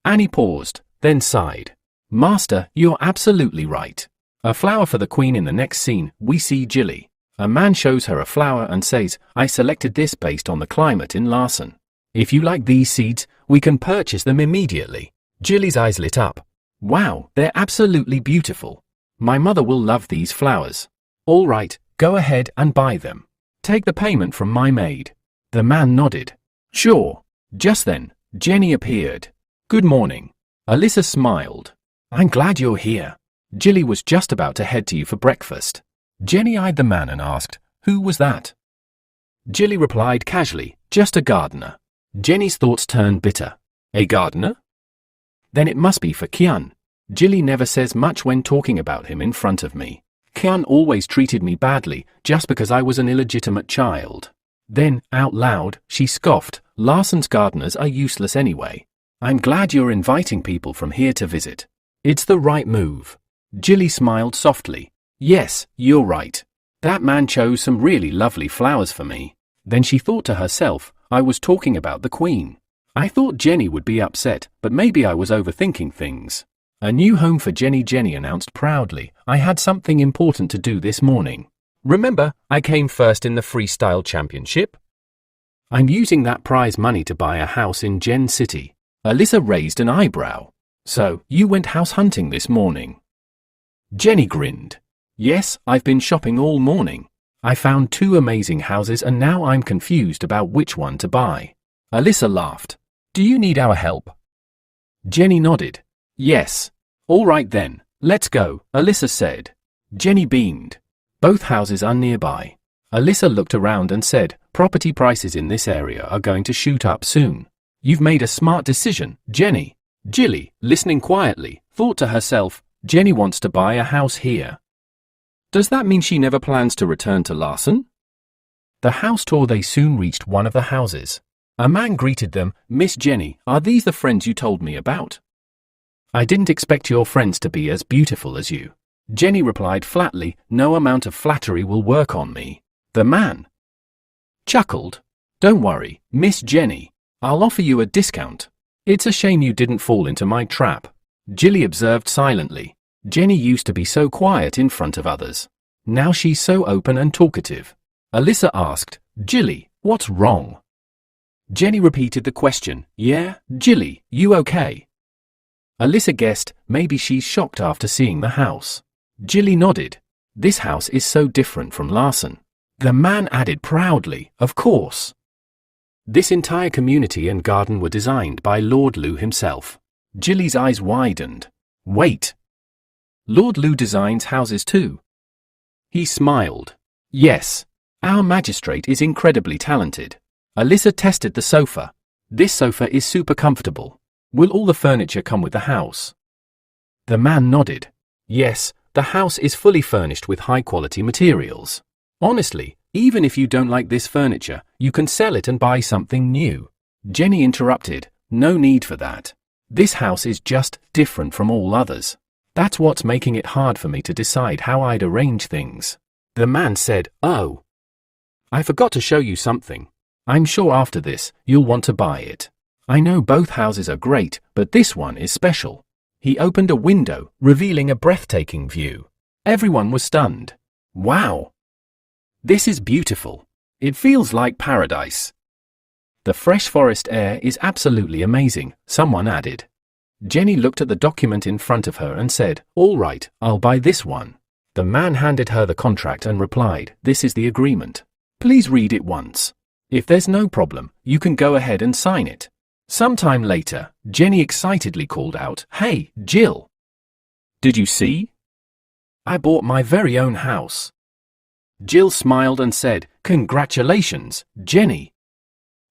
Annie paused, then sighed. Master, you're absolutely right. A flower for the queen. In the next scene, we see Jilly. A man shows her a flower and says, I selected this based on the climate in Larson. If you like these seeds, we can purchase them immediately. Jilly's eyes lit up. Wow, they're absolutely beautiful. My mother will love these flowers. All right, go ahead and buy them. Take the payment from my maid. The man nodded. Sure. Just then, Jenny appeared. Good morning. Alyssa smiled. I'm glad you're here. Jilly was just about to head to you for breakfast. Jenny eyed the man and asked, who was that? Jilly replied casually, just a gardener. Jenny's thoughts turned bitter. A gardener? Then it must be for Kian. Jilly never says much when talking about him in front of me. Kian always treated me badly just because I was an illegitimate child. Then, out loud, she scoffed, Larson's gardeners are useless anyway. I'm glad you're inviting people from here to visit. It's the right move. Jilly smiled softly. Yes, you're right. That man chose some really lovely flowers for me. Then she thought to herself, I was talking about the queen. I thought Jenny would be upset, but maybe I was overthinking things. A new home for Jenny. Jenny announced proudly, I had something important to do this morning. Remember, I came first in the freestyle championship? I'm using that prize money to buy a house in Gen City. Alyssa raised an eyebrow. So, you went house hunting this morning? Jenny grinned. Yes, I've been shopping all morning. I found 2 amazing houses and now I'm confused about which one to buy. Alyssa laughed. Do you need our help? Jenny nodded. Yes. All right then, let's go, Alyssa said. Jenny beamed. Both houses are nearby. Alyssa looked around and said, property prices in this area are going to shoot up soon. You've made a smart decision, Jenny. Jilly, listening quietly, thought to herself, Jenny wants to buy a house here. Does that mean she never plans to return to Larson? The house tour. They soon reached one of the houses. A man greeted them, Miss Jenny, are these the friends you told me about? I didn't expect your friends to be as beautiful as you. Jenny replied flatly, no amount of flattery will work on me. The man chuckled. Don't worry, Miss Jenny. I'll offer you a discount. It's a shame you didn't fall into my trap. Jilly observed silently. Jenny used to be so quiet in front of others. Now she's so open and talkative. Alyssa asked, Jilly, what's wrong? Jenny repeated the question, yeah, Jilly, you okay? Alyssa guessed, maybe she's shocked after seeing the house. Jilly nodded. This house is so different from Larson. The man added proudly, of course. This entire community and garden were designed by Lord Lu himself. Jilly's eyes widened. Wait. Lord Lu designs houses too. He smiled. Yes. Our magistrate is incredibly talented. Alyssa tested the sofa. This sofa is super comfortable. Will all the furniture come with the house? The man nodded. Yes, the house is fully furnished with high-quality materials. Honestly, even if you don't like this furniture, you can sell it and buy something new. Jenny interrupted. No need for that. This house is just different from all others. That's what's making it hard for me to decide how I'd arrange things. The man said, Oh. I forgot to show you something. I'm sure after this, you'll want to buy it. I know both houses are great, but this one is special. He opened a window, revealing a breathtaking view. Everyone was stunned. Wow! This is beautiful. It feels like paradise. The fresh forest air is absolutely amazing, someone added. Jenny looked at the document in front of her and said, All right, I'll buy this one. The man handed her the contract and replied, This is the agreement. Please read it once. If there's no problem, you can go ahead and sign it. Sometime later, Jenny excitedly called out, Hey, Jill! Did you see? I bought my very own house. Jill smiled and said, Congratulations, Jenny.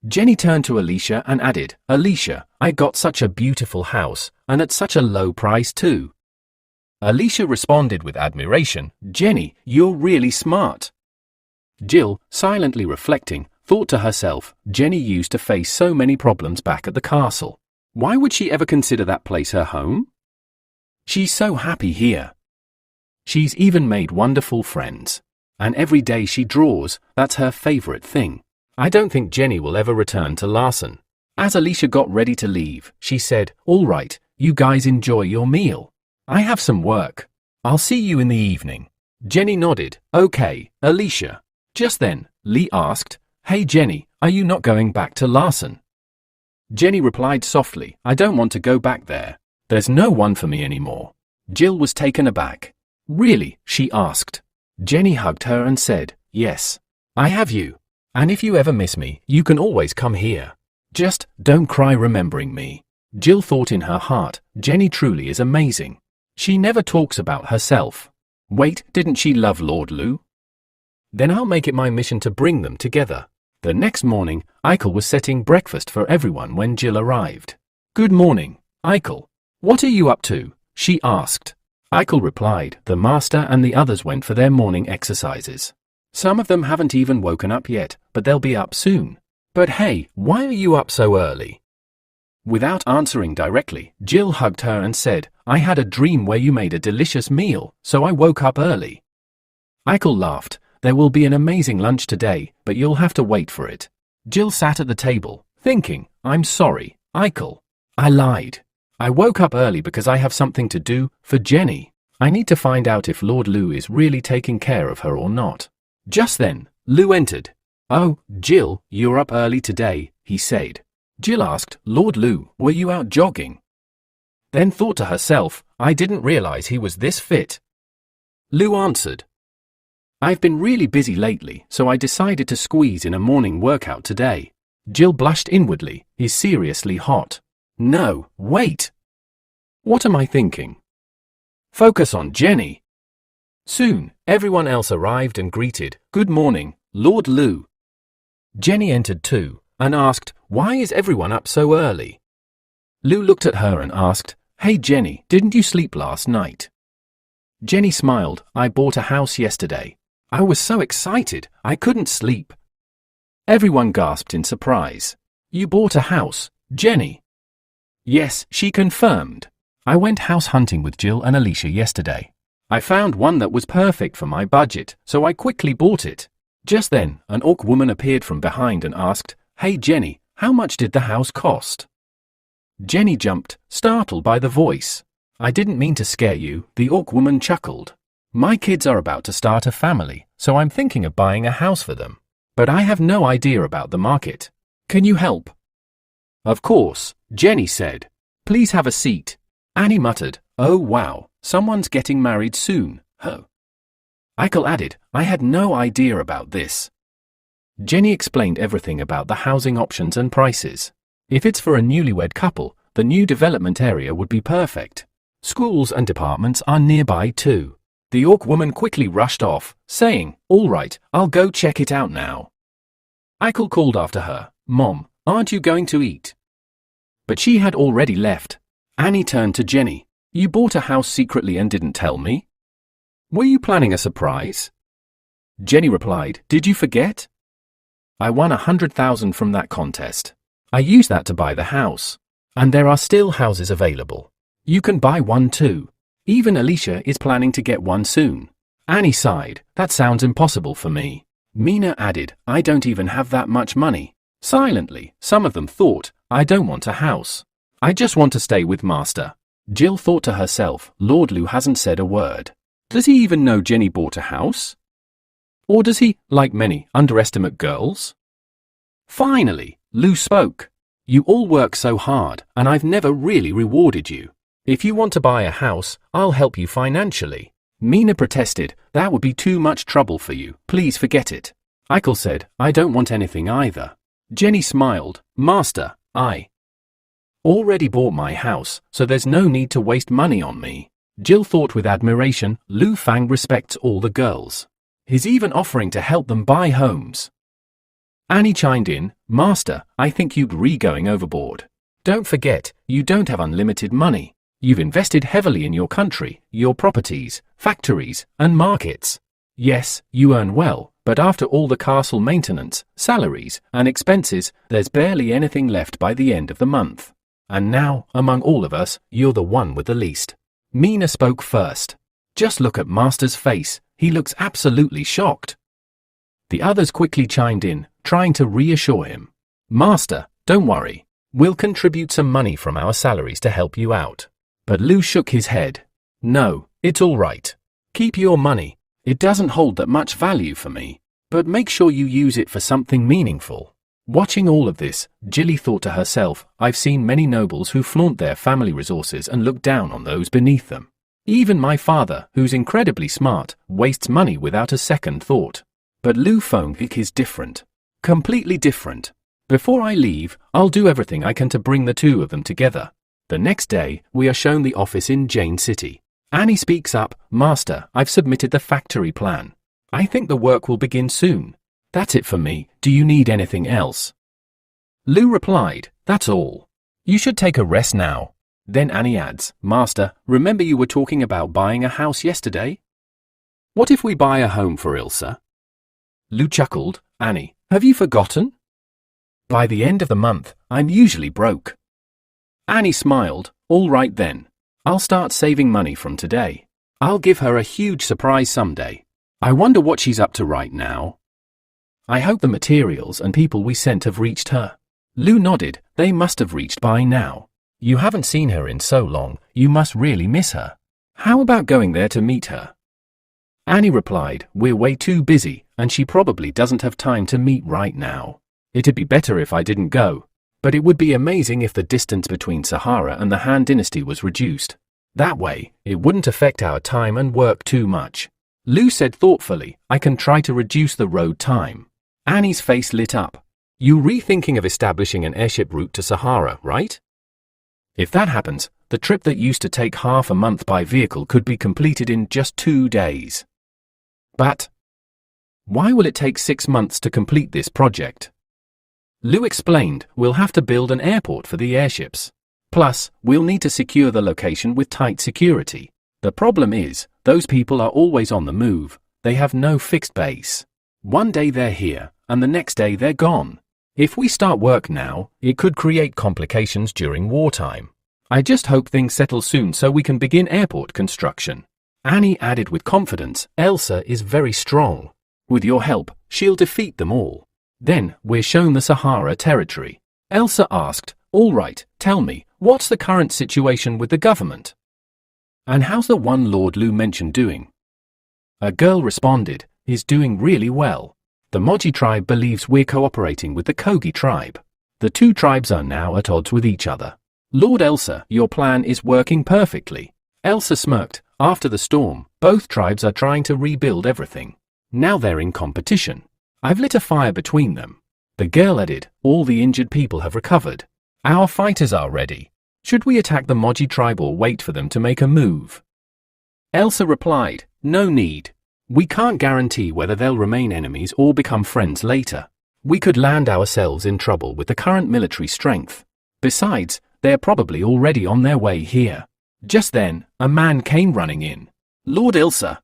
Jenny turned to Alicia and added, Alicia, I got such a beautiful house, and at such a low price too. Alicia responded with admiration, Jenny, you're really smart. Jill, silently reflecting, thought to herself, Jenny used to face so many problems back at the castle. Why would she ever consider that place her home? She's so happy here. She's even made wonderful friends. And every day she draws, that's her favorite thing. I don't think Jenny will ever return to Larson. As Alicia got ready to leave, she said, All right, you guys enjoy your meal. I have some work. I'll see you in the evening. Jenny nodded. Okay, Alicia. Just then, Lee asked, Hey Jenny, are you not going back to Larson? Jenny replied softly, I don't want to go back there. There's no one for me anymore. Jill was taken aback. Really? She asked. Jenny hugged her and said, Yes, I have you. And if you ever miss me, you can always come here. Just don't cry remembering me. Jill thought in her heart, Jenny truly is amazing. She never talks about herself. Wait, didn't she love Lord Lu? Then I'll make it my mission to bring them together. The next morning, Eichel was setting breakfast for everyone when Jill arrived. Good morning, Eichel. What are you up to? She asked. Eichel replied, the master and the others went for their morning exercises. Some of them haven't even woken up yet, but they'll be up soon. But hey, why are you up so early? Without answering directly, Jill hugged her and said, I had a dream where you made a delicious meal, so I woke up early. Eichel laughed. There will be an amazing lunch today, but you'll have to wait for it. Jill sat at the table, thinking, I'm sorry, Eichel. I lied. I woke up early because I have something to do for Jenny. I need to find out if Lord Lu is really taking care of her or not. Just then, Lu entered. Oh, Jill, you're up early today, he said. Jill asked, Lord Lu, were you out jogging? Then thought to herself, I didn't realize he was this fit. Lu answered, I've been really busy lately, so I decided to squeeze in a morning workout today. Jill blushed inwardly. He's seriously hot. No, wait. What am I thinking? Focus on Jenny. Soon, everyone else arrived and greeted, Good morning, Lord Lu. Jenny entered too, and asked, Why is everyone up so early? Lu looked at her and asked, Hey Jenny, didn't you sleep last night? Jenny smiled, I bought a house yesterday. I was so excited, I couldn't sleep. Everyone gasped in surprise. You bought a house, Jenny? Yes, she confirmed. I went house hunting with Jill and Alicia yesterday. I found one that was perfect for my budget, so I quickly bought it. Just then, an orc woman appeared from behind and asked, Hey Jenny, how much did the house cost? Jenny jumped, startled by the voice. I didn't mean to scare you, the orc woman chuckled. My kids are about to start a family, so I'm thinking of buying a house for them. But I have no idea about the market. Can you help? Of course, Jenny said. Please have a seat. Annie muttered, Oh wow, someone's getting married soon, huh? Eichel added, I had no idea about this. Jenny explained everything about the housing options and prices. If it's for a newlywed couple, the new development area would be perfect. Schools and departments are nearby too. The orc woman quickly rushed off, saying, all right, I'll go check it out now. Eichel called after her, Mom, aren't you going to eat? But she had already left. Annie turned to Jenny. You bought a house secretly and didn't tell me? Were you planning a surprise? Jenny replied, did you forget? I won 100,000 from that contest. I used that to buy the house. And there are still houses available. You can buy one too. Even Alicia is planning to get one soon. Annie sighed, that sounds impossible for me. Mina added, I don't even have that much money. Silently, some of them thought, I don't want a house. I just want to stay with Master. Jill thought to herself, Lord Lou hasn't said a word. Does he even know Jenny bought a house? Or does he, like many, underestimate girls? Finally, Lou spoke. You all work so hard, and I've never really rewarded you. If you want to buy a house, I'll help you financially. Mina protested, that would be too much trouble for you, please forget it. Eichel said, I don't want anything either. Jenny smiled, Master, I already bought my house, so there's no need to waste money on me. Jill thought with admiration, Lu Fang respects all the girls. He's even offering to help them buy homes. Annie chimed in, Master, I think you'd be going overboard. Don't forget, you don't have unlimited money. You've invested heavily in your country, your properties, factories, and markets. Yes, you earn well, but after all the castle maintenance, salaries, and expenses, there's barely anything left by the end of the month. And now, among all of us, you're the one with the least. Mina spoke first. Just look at Master's face, he looks absolutely shocked. The others quickly chimed in, trying to reassure him. Master, don't worry. We'll contribute some money from our salaries to help you out. But Lou shook his head. No, it's all right. Keep your money. It doesn't hold that much value for me. But make sure you use it for something meaningful. Watching all of this, Jilly thought to herself, I've seen many nobles who flaunt their family resources and look down on those beneath them. Even my father, who's incredibly smart, wastes money without a second thought. But Lu Feng is different. Completely different. Before I leave, I'll do everything I can to bring the two of them together. The next day, we are shown the office in Jane City. Annie speaks up, Master, I've submitted the factory plan. I think the work will begin soon. That's it for me, do you need anything else? Lou replied, that's all. You should take a rest now. Then Annie adds, Master, remember you were talking about buying a house yesterday? What if we buy a home for Ilsa? Lou chuckled, Annie, have you forgotten? By the end of the month, I'm usually broke. Annie smiled, all right then. I'll start saving money from today. I'll give her a huge surprise someday. I wonder what she's up to right now. I hope the materials and people we sent have reached her. Lou nodded, they must have reached by now. You haven't seen her in so long, you must really miss her. How about going there to meet her? Annie replied, we're way too busy, and she probably doesn't have time to meet right now. It'd be better if I didn't go. But it would be amazing if the distance between Sahara and the Han Dynasty was reduced. That way, it wouldn't affect our time and work too much. Lou said thoughtfully, I can try to reduce the road time. Annie's face lit up. You rethinking of establishing an airship route to Sahara, right? If that happens, the trip that used to take half a month by vehicle could be completed in just 2 days. But why will it take 6 months to complete this project? Lou explained, we'll have to build an airport for the airships. Plus, we'll need to secure the location with tight security. The problem is, those people are always on the move. They have no fixed base. One day they're here, and the next day they're gone. If we start work now, it could create complications during wartime. I just hope things settle soon so we can begin airport construction. Annie added with confidence, Elsa is very strong. With your help, she'll defeat them all. Then, we're shown the Sahara territory. Elsa asked, all right, tell me, what's the current situation with the government? And how's the one Lord Lu mentioned doing? A girl responded, he's doing really well. The Moji tribe believes we're cooperating with the Kogi tribe. The two tribes are now at odds with each other. Lord Elsa, your plan is working perfectly. Elsa smirked, After the storm, both tribes are trying to rebuild everything. Now they're in competition. I've lit a fire between them. The girl added, all the injured people have recovered. Our fighters are ready. Should we attack the Moji tribe or wait for them to make a move? Elsa replied, no need. We can't guarantee whether they'll remain enemies or become friends later. We could land ourselves in trouble with the current military strength. Besides, they're probably already on their way here. Just then, a man came running in. Lord Ilsa.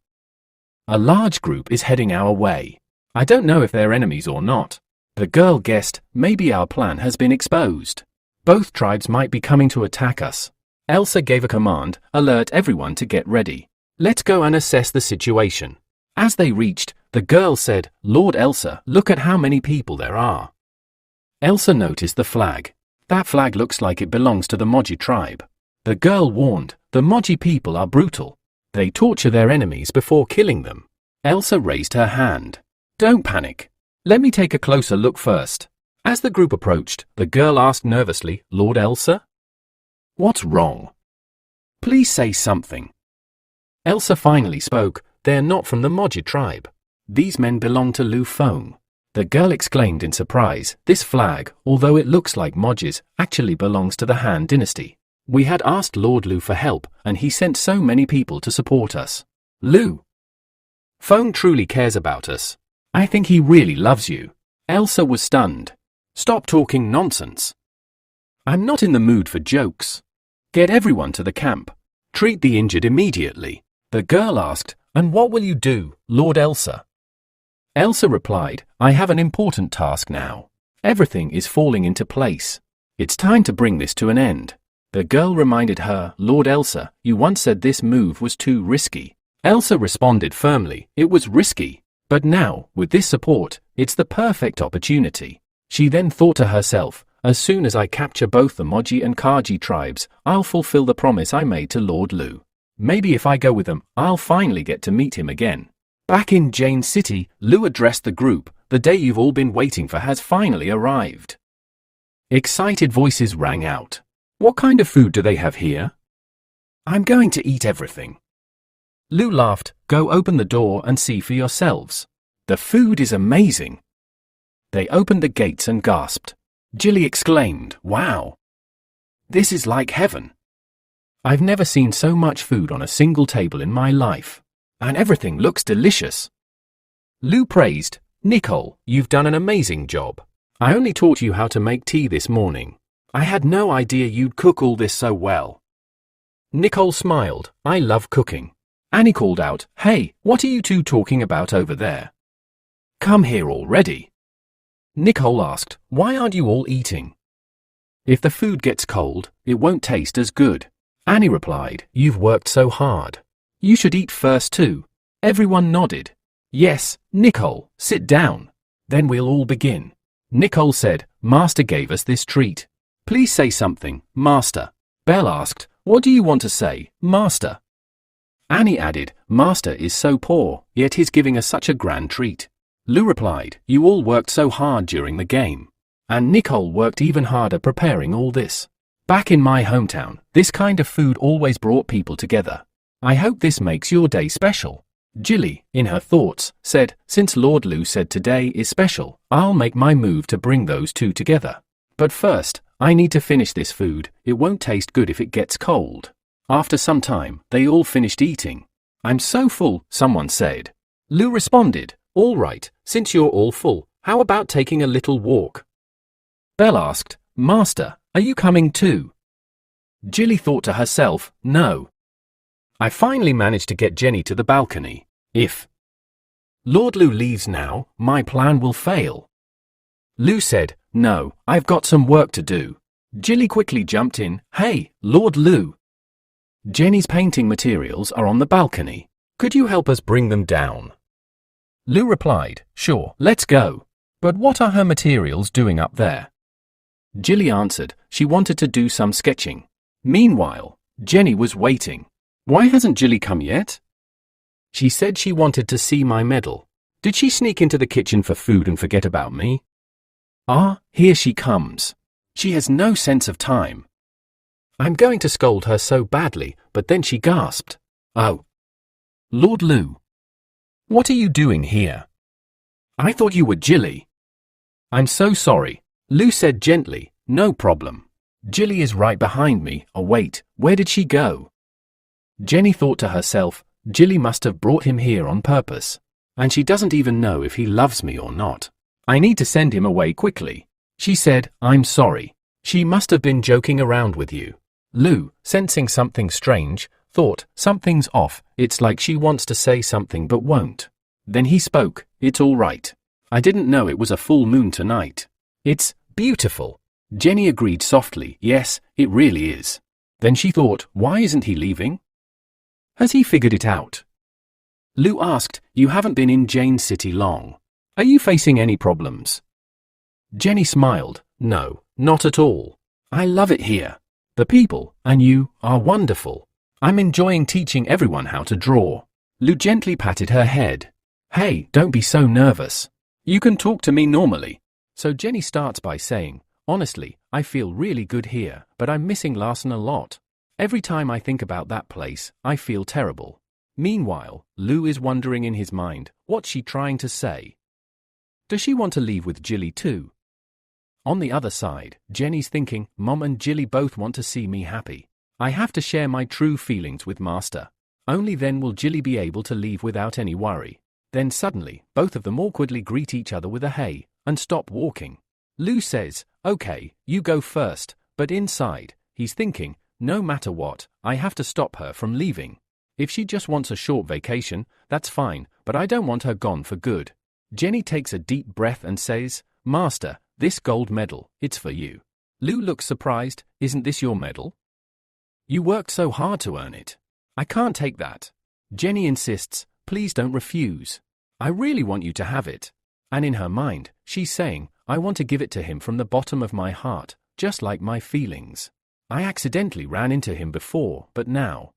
A large group is heading our way. I don't know if they're enemies or not. The girl guessed, maybe our plan has been exposed. Both tribes might be coming to attack us. Elsa gave a command, alert everyone to get ready. Let's go and assess the situation. As they reached, the girl said, Lord Elsa, look at how many people there are. Elsa noticed the flag. That flag looks like it belongs to the Moji tribe. The girl warned, the Moji people are brutal. They torture their enemies before killing them. Elsa raised her hand. Don't panic. Let me take a closer look first. As the group approached, the girl asked nervously, Lord Elsa? What's wrong? Please say something. Elsa finally spoke, they're not from the Moji tribe. These men belong to Lu Feng. The girl exclaimed in surprise, this flag, although it looks like Moji's, actually belongs to the Han dynasty. We had asked Lord Lu for help, and he sent so many people to support us. Lu Feng truly cares about us. I think he really loves you. Elsa was stunned. Stop talking nonsense. I'm not in the mood for jokes. Get everyone to the camp. Treat the injured immediately. The girl asked, and what will you do, Lord Elsa? Elsa replied, I have an important task now. Everything is falling into place. It's time to bring this to an end. The girl reminded her, Lord Elsa, you once said this move was too risky. Elsa responded firmly, it was risky. But now, with this support, it's the perfect opportunity. She then thought to herself, as soon as I capture both the Moji and Kaji tribes, I'll fulfill the promise I made to Lord Lu. Maybe if I go with them, I'll finally get to meet him again. Back in Jane City, Lu addressed the group, the day you've all been waiting for has finally arrived. Excited voices rang out. What kind of food do they have here? I'm going to eat everything. Lu laughed, go open the door and see for yourselves. The food is amazing. They opened the gates and gasped. Jilly exclaimed, wow. This is like heaven. I've never seen so much food on a single table in my life. And everything looks delicious. Lu praised, Nicole, you've done an amazing job. I only taught you how to make tea this morning. I had no idea you'd cook all this so well. Nicole smiled, I love cooking. Annie called out, hey, what are you two talking about over there? Come here already. Nicole asked, why aren't you all eating? If the food gets cold, it won't taste as good. Annie replied, you've worked so hard. You should eat first too. Everyone nodded. Yes, Nicole, sit down. Then we'll all begin. Nicole said, Master gave us this treat. Please say something, Master. Belle asked, what do you want to say, Master? Annie added, Master is so poor, yet he's giving us such a grand treat. Lu replied, you all worked so hard during the game. And Nicole worked even harder preparing all this. Back in my hometown, this kind of food always brought people together. I hope this makes your day special. Jilly, in her thoughts, said, since Lord Lu said today is special, I'll make my move to bring those two together. But first, I need to finish this food, it won't taste good if it gets cold. After some time, they all finished eating. I'm so full, someone said. Lu responded, all right, since you're all full, how about taking a little walk? Belle asked, Master, are you coming too? Jilly thought to herself, no. I finally managed to get Jenny to the balcony. If Lord Lu leaves now, my plan will fail. Lu said, no, I've got some work to do. Jilly quickly jumped in, hey, Lord Lu. Jenny's painting materials are on the balcony. Could you help us bring them down? Lu replied, sure, let's go. But what are her materials doing up there? Jilly answered, she wanted to do some sketching. Meanwhile, Jenny was waiting. Why hasn't Jilly come yet? She said she wanted to see my medal. Did she sneak into the kitchen for food and forget about me? Ah, here she comes. She has no sense of time. I'm going to scold her so badly, but then she gasped. Oh, Lord Lu. What are you doing here? I thought you were Jilly. I'm so sorry, Lu said gently. No problem. Jilly is right behind me. Oh wait, where did she go? Jenny thought to herself, Jilly must have brought him here on purpose. And she doesn't even know if he loves me or not. I need to send him away quickly. She said, I'm sorry. She must have been joking around with you. Lu, sensing something strange, thought, something's off. It's like she wants to say something but won't. Then he spoke, it's all right. I didn't know it was a full moon tonight. It's beautiful. Jenny agreed softly, yes, it really is. Then she thought, why isn't he leaving? Has he figured it out? Lu asked, you haven't been in Jane City long. Are you facing any problems? Jenny smiled, no, not at all. I love it here. The people, and you, are wonderful. I'm enjoying teaching everyone how to draw. Lu gently patted her head. Hey, don't be so nervous. You can talk to me normally. So Jenny starts by saying, honestly, I feel really good here, but I'm missing Larson a lot. Every time I think about that place, I feel terrible. Meanwhile, Lu is wondering in his mind, what's she trying to say? Does she want to leave with Jilly too? On the other side, Jenny's thinking, Mom and Jilly both want to see me happy. I have to share my true feelings with Master. Only then will Jilly be able to leave without any worry. Then suddenly, both of them awkwardly greet each other with a hey, and stop walking. Lu says, okay, you go first, but inside, he's thinking, no matter what, I have to stop her from leaving. If she just wants a short vacation, that's fine, but I don't want her gone for good. Jenny takes a deep breath and says, Master, this gold medal, it's for you. Lu looks surprised, isn't this your medal? You worked so hard to earn it. I can't take that. Jenny insists, please don't refuse. I really want you to have it. And in her mind, she's saying, I want to give it to him from the bottom of my heart, just like my feelings. I accidentally ran into him before, but now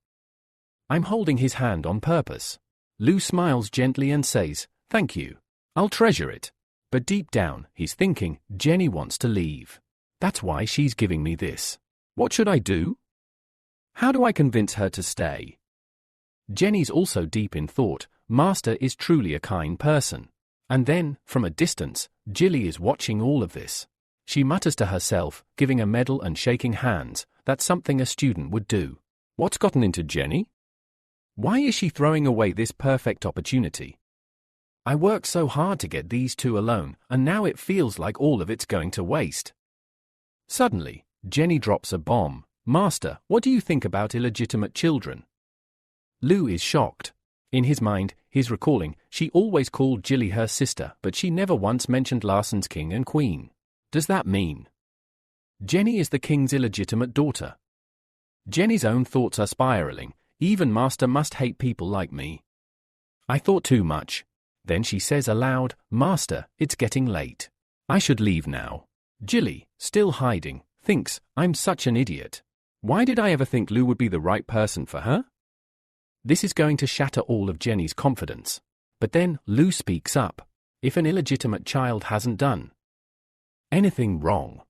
I'm holding his hand on purpose. Lu smiles gently and says, thank you. I'll treasure it. But deep down, he's thinking, Jenny wants to leave. That's why she's giving me this. What should I do? How do I convince her to stay? Jenny's also deep in thought, Master is truly a kind person. And then, from a distance, Jilly is watching all of this. She mutters to herself, giving a medal and shaking hands, that's something a student would do. What's gotten into Jenny? Why is she throwing away this perfect opportunity? I worked so hard to get these two alone, and now it feels like all of it's going to waste. Suddenly, Jenny drops a bomb. Master, what do you think about illegitimate children? Lu is shocked. In his mind, he's recalling, she always called Jilly her sister, but she never once mentioned Larson's king and queen. Does that mean Jenny is the king's illegitimate daughter? Jenny's own thoughts are spiraling. Even Master must hate people like me. I thought too much. Then she says aloud, Master, it's getting late. I should leave now. Jilly, still hiding, thinks, I'm such an idiot. Why did I ever think Lu would be the right person for her? This is going to shatter all of Jenny's confidence. But then, Lu speaks up. If an illegitimate child hasn't done anything wrong,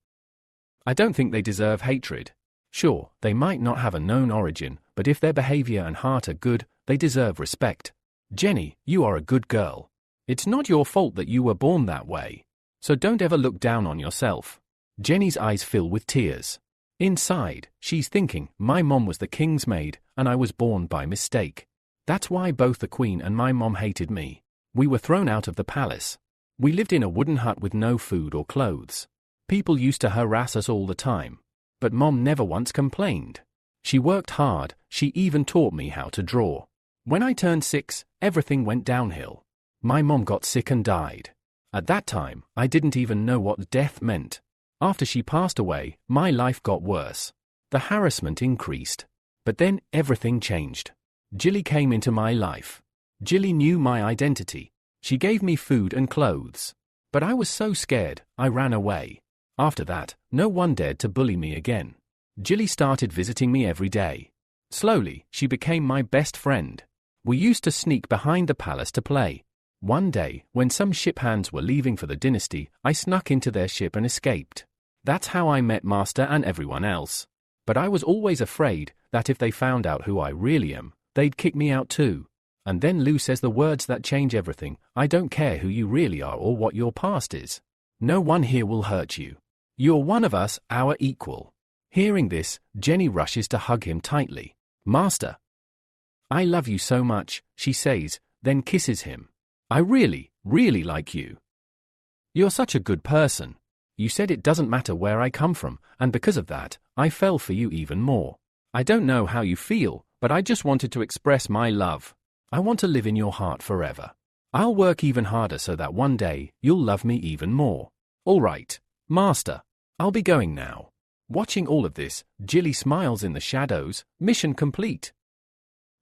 I don't think they deserve hatred. Sure, they might not have a known origin, but if their behavior and heart are good, they deserve respect. Jenny, you are a good girl. It's not your fault that you were born that way. So don't ever look down on yourself. Jenny's eyes fill with tears. Inside, she's thinking, my mom was the king's maid, and I was born by mistake. That's why both the queen and my mom hated me. We were thrown out of the palace. We lived in a wooden hut with no food or clothes. People used to harass us all the time. But Mom never once complained. She worked hard, she even taught me how to draw. When I turned 6, everything went downhill. My mom got sick and died. At that time, I didn't even know what death meant. After she passed away, my life got worse. The harassment increased. But then, everything changed. Jilly came into my life. Jilly knew my identity. She gave me food and clothes. But I was so scared, I ran away. After that, no one dared to bully me again. Jilly started visiting me every day. Slowly, she became my best friend. We used to sneak behind the palace to play. One day, when some ship hands were leaving for the dynasty, I snuck into their ship and escaped. That's how I met Master and everyone else. But I was always afraid that if they found out who I really am, they'd kick me out too. And then Lu says the words that change everything. I don't care who you really are or what your past is. No one here will hurt you. You're one of us, our equal. Hearing this, Jenny rushes to hug him tightly. Master, I love you so much, she says, then kisses him. I really, really like you. You're such a good person. You said it doesn't matter where I come from, and because of that, I fell for you even more. I don't know how you feel, but I just wanted to express my love. I want to live in your heart forever. I'll work even harder so that one day, you'll love me even more. All right, Master. I'll be going now. Watching all of this, Jilly smiles in the shadows. Mission complete.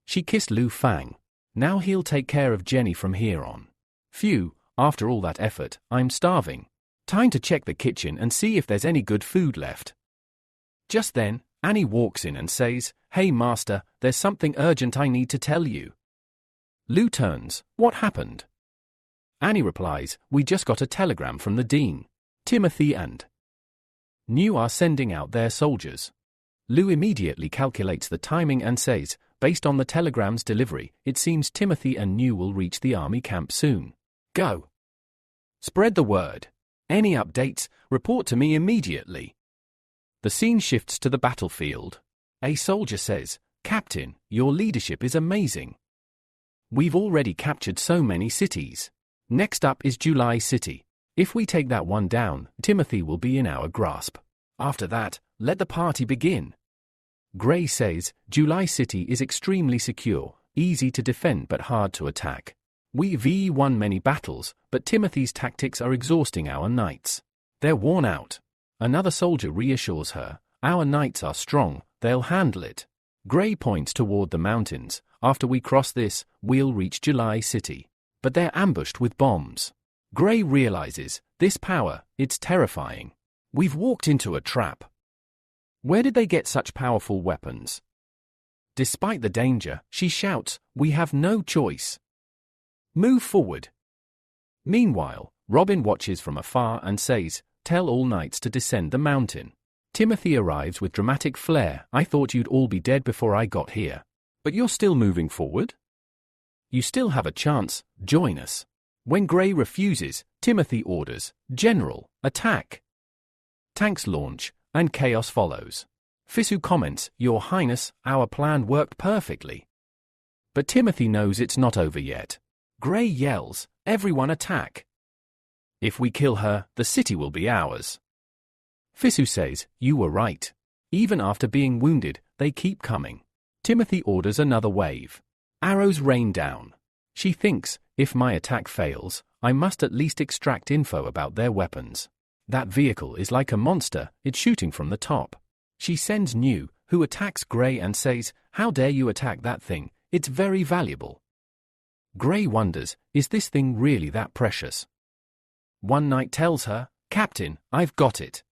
She kissed Lu Fang. Now he'll take care of Jenny from here on. Phew, after all that effort, I'm starving. Time to check the kitchen and see if there's any good food left. Just then, Annie walks in and says, Hey Master, there's something urgent I need to tell you. Lu turns, What happened? Annie replies, We just got a telegram from the Dean. Timothy and New are sending out their soldiers. Lu immediately calculates the timing and says, based on the telegram's delivery, it seems Timothy and New will reach the army camp soon. Go. Spread the word. Any updates, report to me immediately. The scene shifts to the battlefield. A soldier says, Captain, your leadership is amazing. We've already captured so many cities. Next up is July City. If we take that one down, Timothy will be in our grasp. After that, let the party begin. Gray says, July City is extremely secure, easy to defend but hard to attack. We've won many battles, but Timothy's tactics are exhausting our knights. They're worn out. Another soldier reassures her, Our knights are strong, they'll handle it. Gray points toward the mountains. After we cross this, we'll reach July City. But they're ambushed with bombs. Gray realizes, this power, it's terrifying. We've walked into a trap. Where did they get such powerful weapons? Despite the danger, she shouts, We have no choice. Move forward. Meanwhile, Robin watches from afar and says, Tell all knights to descend the mountain. Timothy arrives with dramatic flair. I thought you'd all be dead before I got here. But you're still moving forward? You still have a chance, join us. When Gray refuses, Timothy orders, General, attack. Tanks launch, and chaos follows. Fisu comments, Your Highness, our plan worked perfectly. But Timothy knows it's not over yet. Gray yells, Everyone attack. If we kill her, the city will be ours. Fisu says, You were right. Even after being wounded, they keep coming. Timothy orders another wave. Arrows rain down. She thinks, if my attack fails, I must at least extract info about their weapons. That vehicle is like a monster, it's shooting from the top. She sends New, who attacks Gray and says, How dare you attack that thing, it's very valuable. Gray wonders, is this thing really that precious? One knight tells her, Captain, I've got it.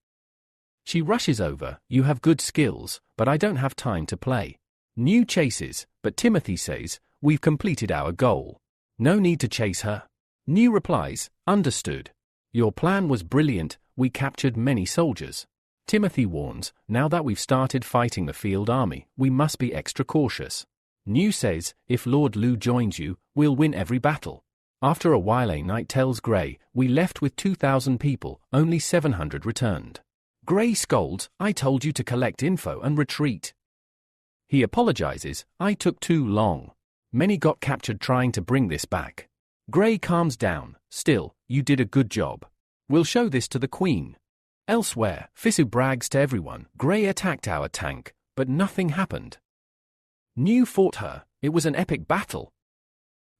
She rushes over, You have good skills, but I don't have time to play. New chases, but Timothy says, We've completed our goal. No need to chase her. New replies, Understood. Your plan was brilliant, we captured many soldiers. Timothy warns, Now that we've started fighting the field army, we must be extra cautious. New says, If Lord Lu joins you, we'll win every battle. After a while a knight tells Gray, We left with 2,000 people, only 700 returned. Gray scolds, I told you to collect info and retreat. He apologizes, I took too long. Many got captured trying to bring this back. Gray calms down, Still, you did a good job. We'll show this to the Queen. Elsewhere, Fisu brags to everyone, Gray attacked our tank, but nothing happened. New fought her, it was an epic battle.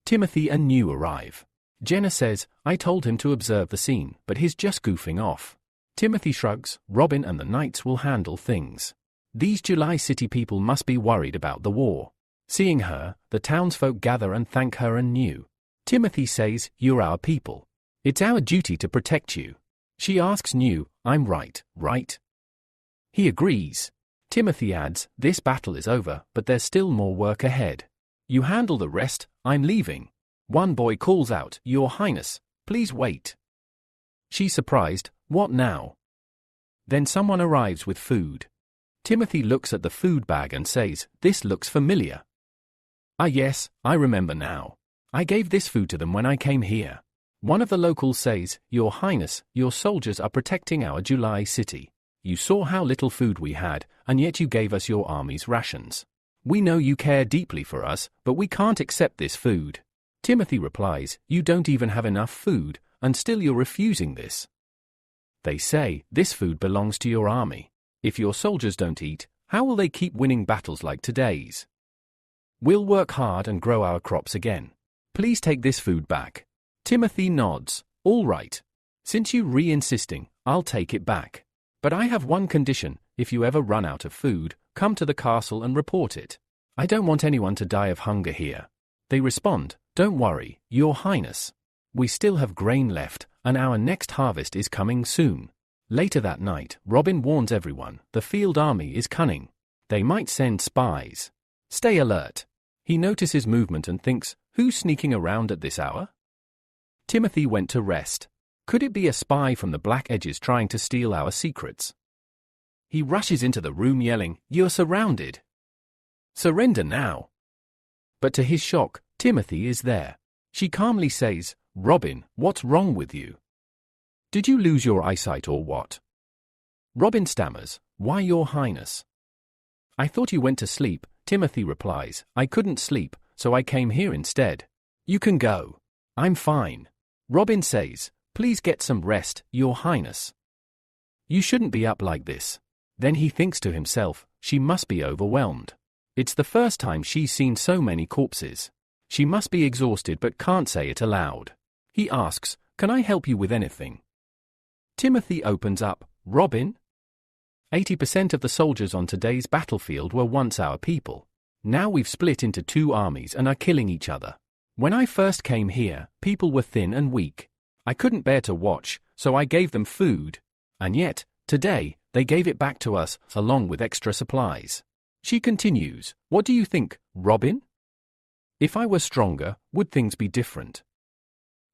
Timothy and New arrive. Jenna says, I told him to observe the scene, but he's just goofing off. Timothy shrugs, Robin and the knights will handle things. These July City people must be worried about the war. Seeing her, the townsfolk gather and thank her and New. Timothy says, You're our people. It's our duty to protect you. She asks New, I'm right, right? He agrees. Timothy adds, This battle is over, but there's still more work ahead. You handle the rest, I'm leaving. One boy calls out, Your Highness, please wait. She's surprised, What now? Then someone arrives with food. Timothy looks at the food bag and says, This looks familiar. Ah yes, I remember now. I gave this food to them when I came here. One of the locals says, Your Highness, your soldiers are protecting our July city. You saw how little food we had, and yet you gave us your army's rations. We know you care deeply for us, but we can't accept this food. Timothy replies, You don't even have enough food, and still you're refusing this. They say, This food belongs to your army. If your soldiers don't eat, how will they keep winning battles like today's? We'll work hard and grow our crops again. Please take this food back. Timothy nods. All right. Since you re-insisting, I'll take it back. But I have one condition. If you ever run out of food, come to the castle and report it. I don't want anyone to die of hunger here. They respond, Don't worry, Your Highness. We still have grain left, and our next harvest is coming soon. Later that night, Robin warns everyone, the field army is cunning. They might send spies. Stay alert. He notices movement and thinks, Who's sneaking around at this hour? Timothy went to rest. Could it be a spy from the Black Edges trying to steal our secrets? He rushes into the room yelling, You're surrounded. Surrender now. But to his shock, Timothy is there. She calmly says, Robin, what's wrong with you? Did you lose your eyesight or what? Robin stammers, Why, Your Highness? I thought you went to sleep, Timothy replies, I couldn't sleep, so I came here instead. You can go. I'm fine. Robin says, Please get some rest, Your Highness. You shouldn't be up like this. Then he thinks to himself, she must be overwhelmed. It's the first time she's seen so many corpses. She must be exhausted but can't say it aloud. He asks, Can I help you with anything? Timothy opens up, Robin? 80% of the soldiers on today's battlefield were once our people. Now we've split into two armies and are killing each other. When I first came here, people were thin and weak. I couldn't bear to watch, so I gave them food. And yet, today, they gave it back to us, along with extra supplies. She continues, What do you think, Robin? If I were stronger, would things be different?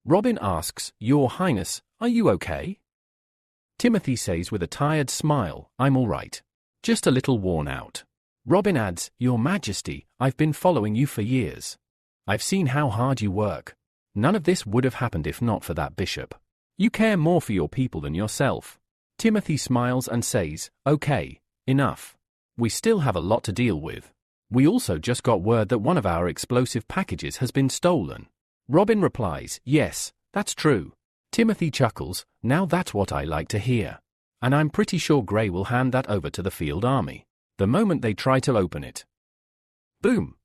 Robin asks, Your Highness, are you okay? Timothy says with a tired smile, I'm all right. Just a little worn out. Robin adds, Your Majesty, I've been following you for years. I've seen how hard you work. None of this would have happened if not for that bishop. You care more for your people than yourself. Timothy smiles and says, Okay, enough. We still have a lot to deal with. We also just got word that one of our explosive packages has been stolen. Robin replies, Yes, that's true. Timothy chuckles, Now that's what I like to hear. And I'm pretty sure Gray will hand that over to the field army, the moment they try to open it. Boom!